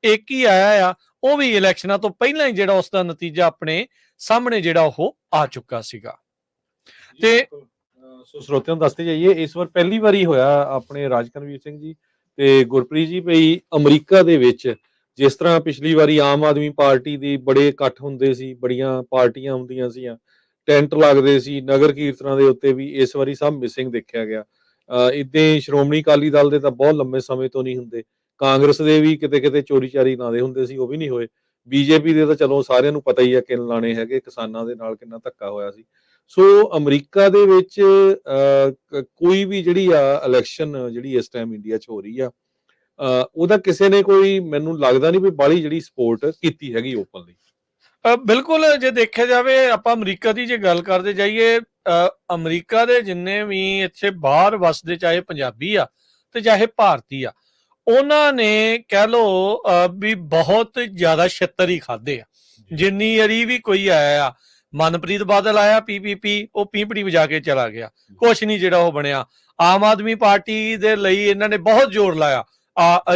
ਇੱਕ ਹੀ ਆਇਆ ਆ, ਉਹ ਵੀ ਇਲੈਕਸ਼ਨਾਂ ਤੋਂ ਪਹਿਲਾਂ ਹੀ ਜਿਹੜਾ ਉਸ ਦਾ ਨਤੀਜਾ ਆਪਣੇ ਸਾਹਮਣੇ ਜਿਹੜਾ ਉਹ ਆ ਚੁੱਕਾ ਸੀਗਾ। ਤੇ ਸੋ ਸਰੋਤਿਆਂ ਨੂੰ ਦੱਸਦੇ ਜਾਈਏ, ਇਸ ਵਾਰ ਪਹਿਲੀ ਵਾਰੀ ਹੋਇਆ ਆਪਣੇ ਰਾਜਕਨਵੀਰ ਸਿੰਘ ਜੀ ਤੇ ਗੁਰਪ੍ਰੀਤ ਜੀ ਭਈ ਅਮਰੀਕਾ ਦੇ ਵਿੱਚ ਜਿਸ ਤਰ੍ਹਾਂ ਪਿਛਲੀ ਵਾਰੀ ਆਮ ਆਦਮੀ ਪਾਰਟੀ ਦੀ ਬੜੇ ਇਕੱਠ ਹੁੰਦੇ ਸੀ, ਬੜੀਆਂ ਪਾਰਟੀਆਂ ਹੁੰਦੀਆਂ ਸੀਆਂ, ਟੈਂਟ ਲੱਗਦੇ ਸੀ ਨਗਰ ਕੀਰਤਨਾਂ ਦੇ ਉੱਤੇ, ਵੀ ਇਸ ਵਾਰੀ ਸਭ ਮਿਸਿੰਗ ਦੇਖਿਆ ਗਿਆ। ਇੱਦਾਂ ਸ਼੍ਰੋਮਣੀ ਅਕਾਲੀ ਦਲ ਦੇ ਤਾਂ ਬਹੁਤ ਲੰਬੇ ਸਮੇਂ ਤੋਂ ਨਹੀਂ ਹੁੰਦੇ, ਕਾਂਗਰਸ ਦੇ ਵੀ ਕਿਤੇ ਕਿਤੇ ਚੋਰੀ ਚਾਰੀ ਨਾਂ ਦੇ ਹੁੰਦੇ ਸੀ, ਉਹ ਵੀ ਨਹੀਂ ਹੋਏ। ਬੀਜੇਪੀ ਦੇ ਤਾਂ ਚਲੋ ਸਾਰਿਆਂ ਨੂੰ ਪਤਾ ਹੀ ਹੈ ਕਿ ਲਾਣੇ ਹੈਗੇ, ਕਿਸਾਨਾਂ ਦੇ ਨਾਲ ਕਿੰਨਾ ਧੱਕਾ ਹੋਇਆ ਸੀ। ਸੋ ਅਮਰੀਕਾ ਦੇ ਵਿੱਚ ਕੋਈ ਵੀ ਜਿਹੜੀ ਆ ਇਲੈਕਸ਼ਨ ਜਿਹੜੀ ਇਸ ਟਾਈਮ ਇੰਡੀਆ 'ਚ ਹੋ ਰਹੀ ਆ, ਉਹਦਾ ਕਿਸੇ ਨੇ ਕੋਈ, ਮੈਨੂੰ ਲੱਗਦਾ ਨਹੀਂ ਵੀ ਬਾਹਲੀ ਜਿਹੜੀ ਸਪੋਰਟ ਕੀਤੀ ਹੈਗੀ ਓਪਨਲੀ। ਬਿਲਕੁਲ, ਜੇ ਦੇਖਿਆ ਜਾਵੇ ਆਪਾਂ ਅਮਰੀਕਾ ਦੀ ਜੇ ਗੱਲ ਕਰਦੇ ਜਾਈਏ, ਅਮਰੀਕਾ ਦੇ ਜਿੰਨੇ ਵੀ ਇੱਥੇ ਬਾਹਰ ਵਸਦੇ, ਚਾਹੇ ਪੰਜਾਬੀ ਆ ਤੇ ਚਾਹੇ ਭਾਰਤੀ ਆ, ਉਹਨਾਂ ਨੇ ਕਹਿ ਲਓ ਵੀ ਬਹੁਤ ਜ਼ਿਆਦਾ ਛਿੱਤਰ ਹੀ ਖਾਦੇ ਆ। ਜਿੰਨੀ ਵਾਰੀ ਵੀ ਕੋਈ ਆਇਆ ਆ, ਮਨਪ੍ਰੀਤ ਬਾਦਲ ਆਇਆ PPP, ਉਹ ਪੀਪੜੀ ਵਜਾ ਕੇ ਚਲਾ ਗਿਆ, ਕੁਛ ਨਹੀਂ ਜਿਹੜਾ ਉਹ ਬਣਿਆ। ਆਮ ਆਦਮੀ ਪਾਰਟੀ ਦੇ ਲਈ ਇਹਨਾਂ ਨੇ ਬਹੁਤ ਜ਼ੋਰ ਲਾਇਆ,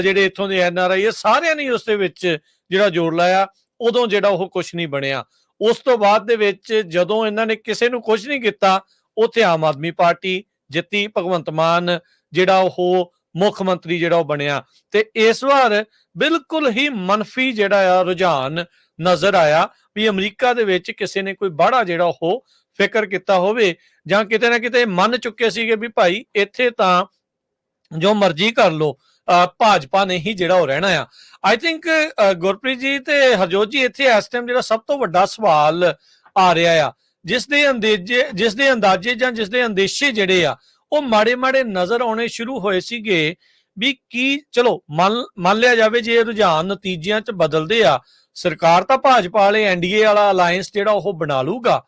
ਜਿਹੜੇ ਇੱਥੋਂ ਦੇ NRI ਇਹ ਸਾਰਿਆਂ ਨੇ ਉਸ ਦੇ ਵਿੱਚ ਜਿਹੜਾ ਜ਼ੋਰ ਲਾਇਆ, ਉਦੋਂ ਜਿਹੜਾ ਉਹ ਕੁਛ ਨਹੀਂ ਬਣਿਆ। ਉਸ ਤੋਂ ਬਾਅਦ ਦੇ ਵਿੱਚ ਜਦੋਂ ਇਹਨਾਂ ਨੇ ਕਿਸੇ ਨੂੰ ਕੁਛ ਨਹੀਂ ਕੀਤਾ, ਉੱਥੇ ਆਮ ਆਦਮੀ ਪਾਰਟੀ ਜਿੱਤੀ, ਭਗਵੰਤ ਮਾਨ ਜਿਹੜਾ ਉਹ ਮੁੱਖ ਮੰਤਰੀ ਜਿਹੜਾ ਉਹ ਬਣਿਆ। ਤੇ ਇਸ ਵਾਰ ਬਿਲਕੁਲ ਹੀ ਮੰਨਫੀ ਜਿਹੜਾ ਆ ਰੁਝਾਨ ਨਜ਼ਰ ਆਇਆ ਵੀ ਅਮਰੀਕਾ ਦੇ ਵਿੱਚ ਕਿਸੇ ਨੇ ਕੋਈ ਬਾਹਲਾ ਜਿਹੜਾ ਉਹ ਫਿਕਰ ਕੀਤਾ ਹੋਵੇ, ਜਾਂ ਕਿਤੇ ਨਾ ਕਿਤੇ ਮੰਨ ਚੁੱਕੇ ਸੀਗੇ ਵੀ ਭਾਈ ਇੱਥੇ ਤਾਂ ਜੋ ਮਰਜ਼ੀ ਕਰ ਲੋ, ਭਾਜਪਾ ਨੇ ਹੀ ਜਿਹੜਾ ਉਹ ਰਹਿਣਾ ਆ। ਆਈ ਥਿੰਕ ਗੁਰਪ੍ਰੀਤ ਜੀ ਤੇ ਹਰਜੋਤ ਜੀ, ਇੱਥੇ ਇਸ ਟਾਈਮ ਜਿਹੜਾ ਸਭ ਤੋਂ ਵੱਡਾ ਸਵਾਲ ਆ ਰਿਹਾ ਆ, ਜਿਸ ਦੇ ਅੰਦਾਜ਼ੇ ਜਾਂ ਜਿਸ ਦੇ ਅੰਦੇਸ਼ੇ ਜਿਹੜੇ ਆ ਉਹ ਮਾੜੇ ਨਜ਼ਰ ਆਉਣੇ ਸ਼ੁਰੂ ਹੋਏ ਸੀਗੇ ਵੀ ਕੀ, ਚਲੋ ਮੰਨ ਲਿਆ ਜਾਵੇ ਜੇ ਰੁਝਾਨ ਨਤੀਜਿਆਂ 'ਚ ਬਦਲਦੇ ਆ, ਸਰਕਾਰ ਤਾਂ ਭਾਜਪਾ ਵਾਲੇ NDA ਵਾਲਾ ਅਲਾਇੰਸ ਜਿਹੜਾ ਉਹ ਬਣਾ ਲੂਗਾ,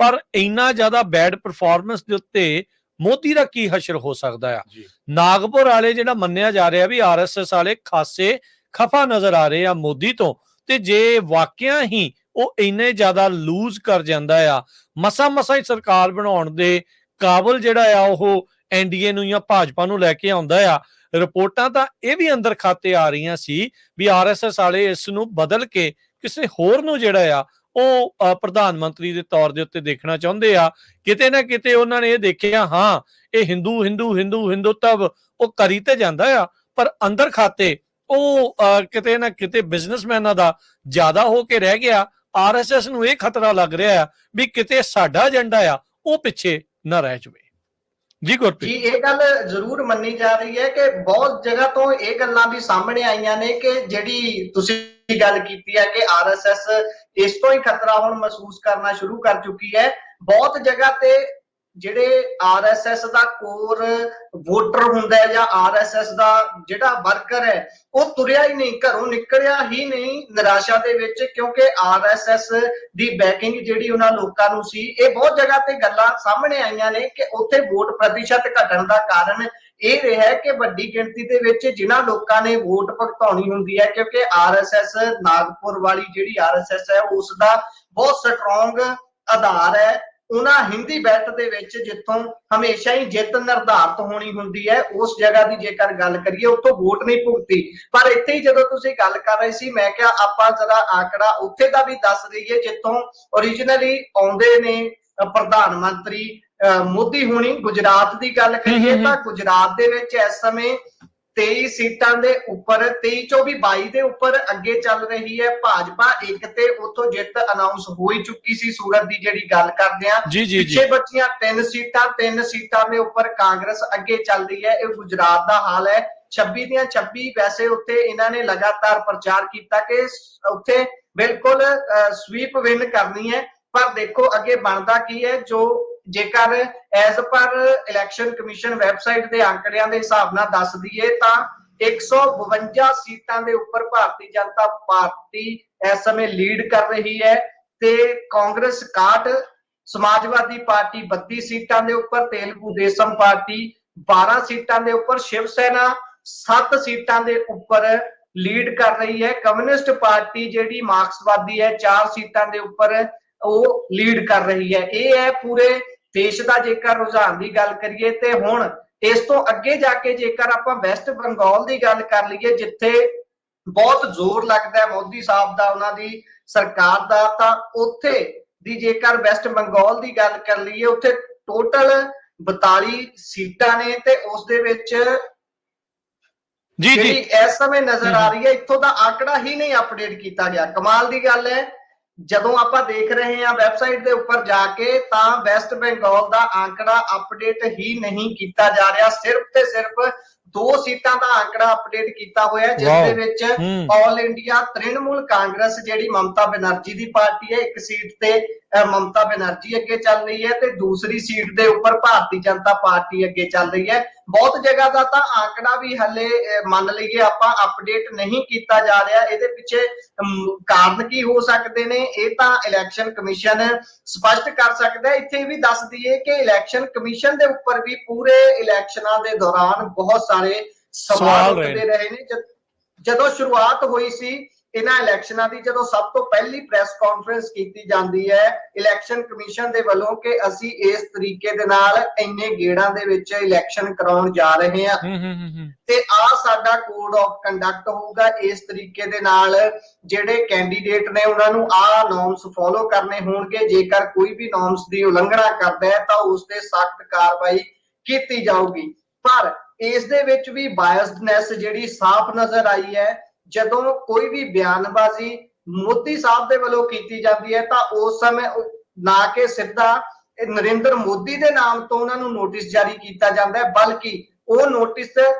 ਪਰ ਇੰਨਾ ਜ਼ਿਆਦਾ ਬੈਡ ਪਰਫਾਰਮੈਂਸ ਦੇ ਉੱਤੇ ਮੋਦੀ ਦਾ ਕੀ ਹਸ਼ਰ ਹੋ ਸਕਦਾ ਆ। ਨਾਗਪੁਰ ਵਾਲੇ ਜਿਹੜਾ ਮੰਨਿਆ ਜਾ ਰਿਹਾ ਵੀ RSS ਵਾਲੇ ਖਾਸੇ ਖਫਾ ਨਜ਼ਰ ਆ ਰਹੇ ਆ ਮੋਦੀ ਤੋਂ, ਤੇ ਜੇ ਵਾਕਿਆ ਹੀ ਉਹ ਇੰਨੇ ਜ਼ਿਆਦਾ ਲੂਜ਼ ਕਰ ਜਾਂਦਾ ਆ, ਮਸਾ ਹੀ ਸਰਕਾਰ ਬਣਾਉਣ ਦੇ ਕਾਬਲ ਜਿਹੜਾ ਆ ਉਹ NDA ਨੂੰ ਜਾਂ ਭਾਜਪਾ ਨੂੰ ਲੈ ਕੇ ਆਉਂਦਾ ਆ। ਰਿਪੋਰਟਾਂ ਤਾਂ ਇਹ ਵੀ ਅੰਦਰ ਖਾਤੇ ਆ ਰਹੀਆਂ ਸੀ ਵੀ RSS ਵਾਲੇ ਇਸ ਨੂੰ ਬਦਲ ਕੇ ਕਿਸੇ ਹੋਰ ਨੂੰ ਜਿਹੜਾ ਆ ਉਹ ਪ੍ਰਧਾਨ ਮੰਤਰੀ ਦੇ ਤੌਰ ਦੇ ਉੱਤੇ ਦੇਖਣਾ ਚਾਹੁੰਦੇ ਆ। ਕਿਤੇ ਨਾ ਕਿਤੇ ਉਹਨਾਂ ਨੇ ਇਹ ਦੇਖਿਆ, ਹਾਂ ਇਹ ਹਿੰਦੂਤਵ ਉਹ ਕਰੀ ਤੇ ਜਾਂਦਾ ਆ, ਪਰ ਅੰਦਰ ਖਾਤੇ ਉਹ ਕਿਤੇ ਨਾ ਕਿਤੇ ਬਿਜ਼ਨਸਮੈਨਾਂ ਦਾ ਜ਼ਿਆਦਾ ਹੋ ਕੇ ਰਹਿ ਗਿਆ। RSS ਨੂੰ ਇਹ ਖਤਰਾ ਲੱਗ ਰਿਹਾ ਆ ਵੀ ਕਿਤੇ ਸਾਡਾ ਏਜੰਡਾ ਆ ਉਹ ਪਿੱਛੇ ਨਾ ਰਹਿ ਜਾਵੇ। ਜੀ ਗੁਰਪ੍ਰੀਤ ਜੀ, ਇਹ ਗੱਲ ਜ਼ਰੂਰ ਮੰਨੀ ਜਾ ਰਹੀ ਹੈ ਕਿ ਬਹੁਤ ਜਗ੍ਹਾ ਤੋਂ ਇਹ ਗੱਲਾਂ ਵੀ ਸਾਹਮਣੇ ਆਈਆਂ ਨੇ ਕਿ ਜਿਹੜੀ ਤੁਸੀਂ ਗੱਲ ਕੀਤੀ ਹੈ ਕਿ RSS ਇਸ ਤੋਂ ਹੀ ਖਤਰਾ ਹੁਣ ਮਹਿਸੂਸ ਕਰਨਾ ਸ਼ੁਰੂ ਕਰ ਚੁੱਕੀ ਹੈ। ਬਹੁਤ ਜਗ੍ਹਾ ਤੇ ਜਿਹੜੇ RSS ਦਾ ਕੋਰ ਵੋਟਰ ਹੁੰਦਾ ਹੈ ਜਾਂ RSS ਦਾ ਜਿਹੜਾ ਵਰਕਰ ਹੈ, ਉਹ ਤੁਰਿਆ ਹੀ ਨਹੀਂ, ਘਰੋਂ ਨਿਕਲਿਆ ਹੀ ਨਹੀਂ ਨਿਰਾਸ਼ਾ ਦੇ ਵਿੱਚ, ਕਿਉਂਕਿ RSS ਦੀ ਬੈਕਿੰਗ ਜਿਹੜੀ ਉਹਨਾਂ ਲੋਕਾਂ ਨੂੰ ਸੀ। ਇਹ ਬਹੁਤ ਜਗ੍ਹਾ ਤੇ ਗੱਲਾਂ ਸਾਹਮਣੇ ਆਈਆਂ ਨੇ ਕਿ ਉੱਥੇ ਵੋਟ ਪ੍ਰਤੀਸ਼ਤ ਘਟਣ ਦਾ ਕਾਰਨ ਇਹ ਰਿਹਾ ਕਿ ਵੱਡੀ ਗਿਣਤੀ ਦੇ ਵਿੱਚ ਜਿਨ੍ਹਾਂ ਲੋਕਾਂ ਨੇ ਵੋਟ ਭੁਗਤਾਉਣੀ ਹੁੰਦੀ ਹੈ, ਕਿਉਂਕਿ RSS ਨਾਗਪੁਰ ਵਾਲੀ ਜਿਹੜੀ RSS ਹੈ ਉਸ ਦਾ ਬਹੁਤ ਸਟਰੋਂਗ ਆਧਾਰ ਹੈ ਉਹਨਾਂ ਹਿੰਦੀ ਬੈਲਟ ਦੇ ਵਿੱਚ, ਜਿੱਥੋਂ ਹਮੇਸ਼ਾ ਹੀ ਜਿੱਤ ਨਿਰਧਾਰਤ ਹੋਣੀ ਹੁੰਦੀ ਹੈ, ਉਸ ਜਗ੍ਹਾ ਦੀ ਜੇਕਰ ਗੱਲ ਕਰੀਏ ਉੱਥੋਂ ਵੋਟ ਨਹੀਂ ਭੁਗਤੀ। ਪਰ ਇੱਥੇ ਹੀ ਜਦੋਂ ਤੁਸੀਂ ਗੱਲ ਕਰ ਰਹੇ ਸੀ, ਮੈਂ ਕਿਹਾ ਆਪਾਂ ਜਰਾ ਆંકੜਾ ਉੱਥੇ ਦਾ ਵੀ ਦੱਸ ਦਈਏ ਜਿੱਥੋਂ ਓਰੀਜਨਲੀ ਆਉਂਦੇ ਨੇ ਪ੍ਰਧਾਨ ਮੰਤਰੀ ਮੋਦੀ ਹੁਣੀ। ਗੁਜਰਾਤ ਦੀ ਗੱਲ ਕਰੀਏ ਤਾਂ ਗੁਜਰਾਤ ਦੇ ਵਿੱਚ ਇਸ ਸਮੇਂ 23 ਸੀਟਾਂ ਦੇ ਉੱਪਰ 23 ਚੋਂ ਵੀ 22 ਦੇ ਉੱਪਰ ਅੱਗੇ ਚੱਲ ਰਹੀ ਹੈ ਭਾਜਪਾ। ਇੱਕ ਤੇ ਉੱਥੋਂ ਜਿੱਤ ਅਨਾਉਂਸ ਹੋ ਹੀ ਚੁੱਕੀ ਸੀ, ਸੂਰਤ ਦੀ ਜਿਹੜੀ ਗੱਲ ਕਰਦੇ ਆ। ਪਿੱਛੇ ਬਚੀਆਂ 3 ਸੀਟਾਂ ਦੇ ਉੱਪਰ ਕਾਂਗਰਸ ਅੱਗੇ ਚੱਲ ਰਹੀ ਹੈ। ਇਹ ਗੁਜਰਾਤ ਦਾ ਹਾਲ ਹੈ। 26 ਦੀਆਂ 26 ਵੈਸੇ ਉੱਥੇ ਇਹਨਾਂ ਨੇ ਲਗਾਤਾਰ ਪ੍ਰਚਾਰ ਕੀਤਾ ਕਿ ਉੱਥੇ ਬਿਲਕੁਲ ਸਵੀਪ ਵਿਨ ਕਰਨੀ ਹੈ, ਪਰ ਦੇਖੋ ਅੱਗੇ ਬਣਦਾ ਕੀ ਹੈ। ਜੋ ਜੇਕਰ as per election commission website ਦੇ ਅੰਕੜਿਆਂ ਦੇ ਹਿਸਾਬ ਨਾਲ ਦੱਸ ਦਈਏ ਤਾਂ 152 ਸੀਟਾਂ ਦੇ ਉੱਪਰ ਭਾਰਤੀ ਜਨਤਾ ਪਾਰਟੀ ਇਸ ਸਮੇਂ ਲੀਡ ਕਰ ਰਹੀ ਹੈ ਤੇ ਕਾਂਗਰਸ 61, ਸਮਾਜਵਾਦੀ ਪਾਰਟੀ 32 ਸੀਟਾਂ ਦੇ ਉੱਪਰ, ਤੇਲਗੂ ਦੇਸ਼ਮ ਪਾਰਟੀ 12 ਸੀਟਾਂ ਦੇ ਉੱਪਰ, ਸ਼ਿਵ ਸੈਨਾ 7 ਸੀਟਾਂ ਦੇ ਉੱਪਰ ਲੀਡ ਕਰ ਰਹੀ ਹੈ। ਕਮਿਊਨਿਸਟ ਪਾਰਟੀ ਜਿਹੜੀ ਮਾਰਕਸਵਾਦੀ ਹੈ 4 ਸੀਟਾਂ ਦੇ ਉੱਪਰ ਉਹ ਲੀਡ ਕਰ ਰਹੀ ਹੈ। ਇਹ ਹੈ ਪੂਰੇ ਦੇਸ਼ ਦਾ ਜੇਕਰ ਰੁਝਾਨ ਦੀ ਗੱਲ ਕਰੀਏ। ਤੇ ਹੁਣ ਇਸ ਤੋਂ ਅੱਗੇ ਜਾ ਕੇ ਜੇਕਰ ਆਪਾਂ ਵੈਸਟ ਬੰਗਾਲ ਦੀ ਗੱਲ ਕਰ ਲਈਏ, ਜਿੱਥੇ ਬਹੁਤ ਜ਼ੋਰ ਲੱਗਦਾ ਹੈ ਮੋਦੀ ਸਾਹਿਬ ਦਾ, ਉਹਨਾਂ ਦੀ ਸਰਕਾਰ ਦਾ, ਤਾਂ ਉੱਥੇ ਦੀ ਜੇਕਰ ਵੈਸਟ ਬੰਗਾਲ ਦੀ ਗੱਲ ਕਰ ਲਈਏ, ਉੱਥੇ ਟੋਟਲ 42 ਸੀਟਾਂ ਨੇ ਤੇ ਉਸ ਦੇ ਵਿੱਚ ਜਿਹੜੀ ਇਸ ਸਮੇਂ ਨਜ਼ਰ ਆ ਰਹੀ ਹੈ, ਇੱਥੋਂ ਦਾ ਆંકੜਾ ਹੀ ਨਹੀਂ ਅਪਡੇਟ ਕੀਤਾ ਗਿਆ। ਕਮਾਲ ਦੀ ਗੱਲ ਹੈ, ਜਦੋਂ ਆਪਾਂ ਦੇਖ ਰਹੇ ਹਾਂ ਵੈਬਸਾਈਟ ਦੇ ਉੱਪਰ ਜਾ ਕੇ ਤਾਂ ਵੈਸਟ ਬੰਗਾਲ ਦਾ ਆंकड़ा ਅਪਡੇਟ ਹੀ ਨਹੀਂ ਕੀਤਾ ਜਾ ਰਿਹਾ। ਸਿਰਫ ਤੇ ਸਿਰਫ 2 ਸੀਟਾਂ ਦਾ ਅੰਕੜਾ ਅਪਡੇਟ ਕੀਤਾ ਹੋਇਆ, ਜਿਸ ਦੇ ਵਿੱਚ ਆਲ ਇੰਡੀਆ ਤ੍ਰਿਣਮੂਲ ਕਾਂਗਰਸ ਜਿਹੜੀ ਮਮਤਾ ਬੈਨਰਜੀ ਦੀ ਪਾਰਟੀ ਹੈ, 1 ਸੀਟ ਤੇ ਮਮਤਾ ਬੈਨਰਜੀ ਅੱਗੇ ਚੱਲ ਰਹੀ ਹੈ ਤੇ ਦੂਸਰੀ ਸੀਟ ਦੇ ਉੱਪਰ ਭਾਰਤੀ ਜਨਤਾ ਪਾਰਟੀ ਅੱਗੇ ਚੱਲ ਰਹੀ ਹੈ। ਬਹੁਤ ਜਗ੍ਹਾ ਦਾ ਤਾਂ ਆંકੜਾ ਵੀ ਹਲੇ ਮੰਨ ਲਈਏ ਆਪਾਂ ਅਪਡੇਟ ਨਹੀਂ ਕੀਤਾ ਜਾ ਰਿਹਾ। ਇਹਦੇ ਪਿੱਛੇ ਕਾਰਨ ਕੀ ਹੋ ਸਕਦੇ ਨੇ, ਇਹ ਤਾਂ ਇਲੈਕਸ਼ਨ ਕਮਿਸ਼ਨ ਸਪਸ਼ਟ ਕਰ ਸਕਦਾ ਹੈ। ਇੱਥੇ ਵੀ ਦੱਸ ਦਈਏ ਕਿ ਇਲੈਕਸ਼ਨ ਕਮਿਸ਼ਨ ਦੇ ਉੱਪਰ ਵੀ ਪੂਰੇ ਇਲੈਕਸ਼ਨਾਂ ਦੇ ਦੌਰਾਨ ਬਹੁਤ ਸਾਰੇ ਸਵਾਲ ਉੱਠਦੇ ਰਹੇ ਨੇ। ਜਦੋਂ ਸ਼ੁਰੂਆਤ ਹੋਈ ਸੀ ਇਹਨਾਂ ਇਲੈਕਸ਼ਨਾਂ ਦੀ, ਜਦੋਂ ਸਭ ਤੋਂ ਪਹਿਲੀ ਪ੍ਰੈਸ ਕਾਨਫਰੰਸ ਕੀਤੀ ਜਾਂਦੀ ਹੈ ਇਲੈਕਸ਼ਨ ਕਮਿਸ਼ਨ ਦੇ ਵੱਲੋਂ ਕਿ ਅਸੀਂ ਇਸ ਤਰੀਕੇ ਦੇ ਨਾਲ ਇੰਨੇ ਗੇੜਾਂ ਦੇ ਵਿੱਚ ਇਲੈਕਸ਼ਨ ਕਰਾਉਣ ਜਾ ਰਹੇ ਹਾਂ ਤੇ ਆ ਸਾਡਾ ਕੋਡ ਆਫ ਕੰਡਕਟ ਹੋਊਗਾ, ਇਸ ਤਰੀਕੇ ਦੇ ਨਾਲ ਜਿਹੜੇ ਕੈਂਡੀਡੇਟ ਨੇ ਉਹਨਾਂ ਨੂੰ ਆ ਨੋਰਮਸ ਫੋਲੋ ਕਰਨੇ ਹੋਣਗੇ, ਜੇਕਰ ਕੋਈ ਵੀ ਨੋਰਮਸ ਦੀ ਉਲੰਘਣਾ ਕਰਦਾ ਹੈ ਤਾਂ ਉਸ ਤੇ ਸਖਤ ਕਾਰਵਾਈ ਕੀਤੀ ਜਾਊਗੀ। ਪਰ ਇਸ ਦੇ ਵਿੱਚ ਵੀ ਬਾਇਸਡਨੈਸ ਜਿਹੜੀ ਸਾਫ਼ ਨਜ਼ਰ ਆਈ ਹੈ। ਜਦੋਂ ਕੋਈ ਵੀ ਬਿਆਨਬਾਜ਼ੀ ਮੋਦੀ ਸਾਹਿਬ ਦੇ ਵੱਲੋਂ ਕੀਤੀ ਜਾਂਦੀ ਹੈ ਤਾਂ ਉਸ ਸਮੇਂ ਨਾ ਕਿ ਸਿੱਧਾ ਨਰਿੰਦਰ ਮੋਦੀ ਦੇ ਨਾਮ ਤੋਂ ਉਹਨਾਂ ਨੂੰ ਨੋਟਿਸ ਜਾਰੀ ਕੀਤਾ ਜਾਂਦਾ ਹੈ, ਬਲਕਿ ਉਹ ਨੋਟਿਸ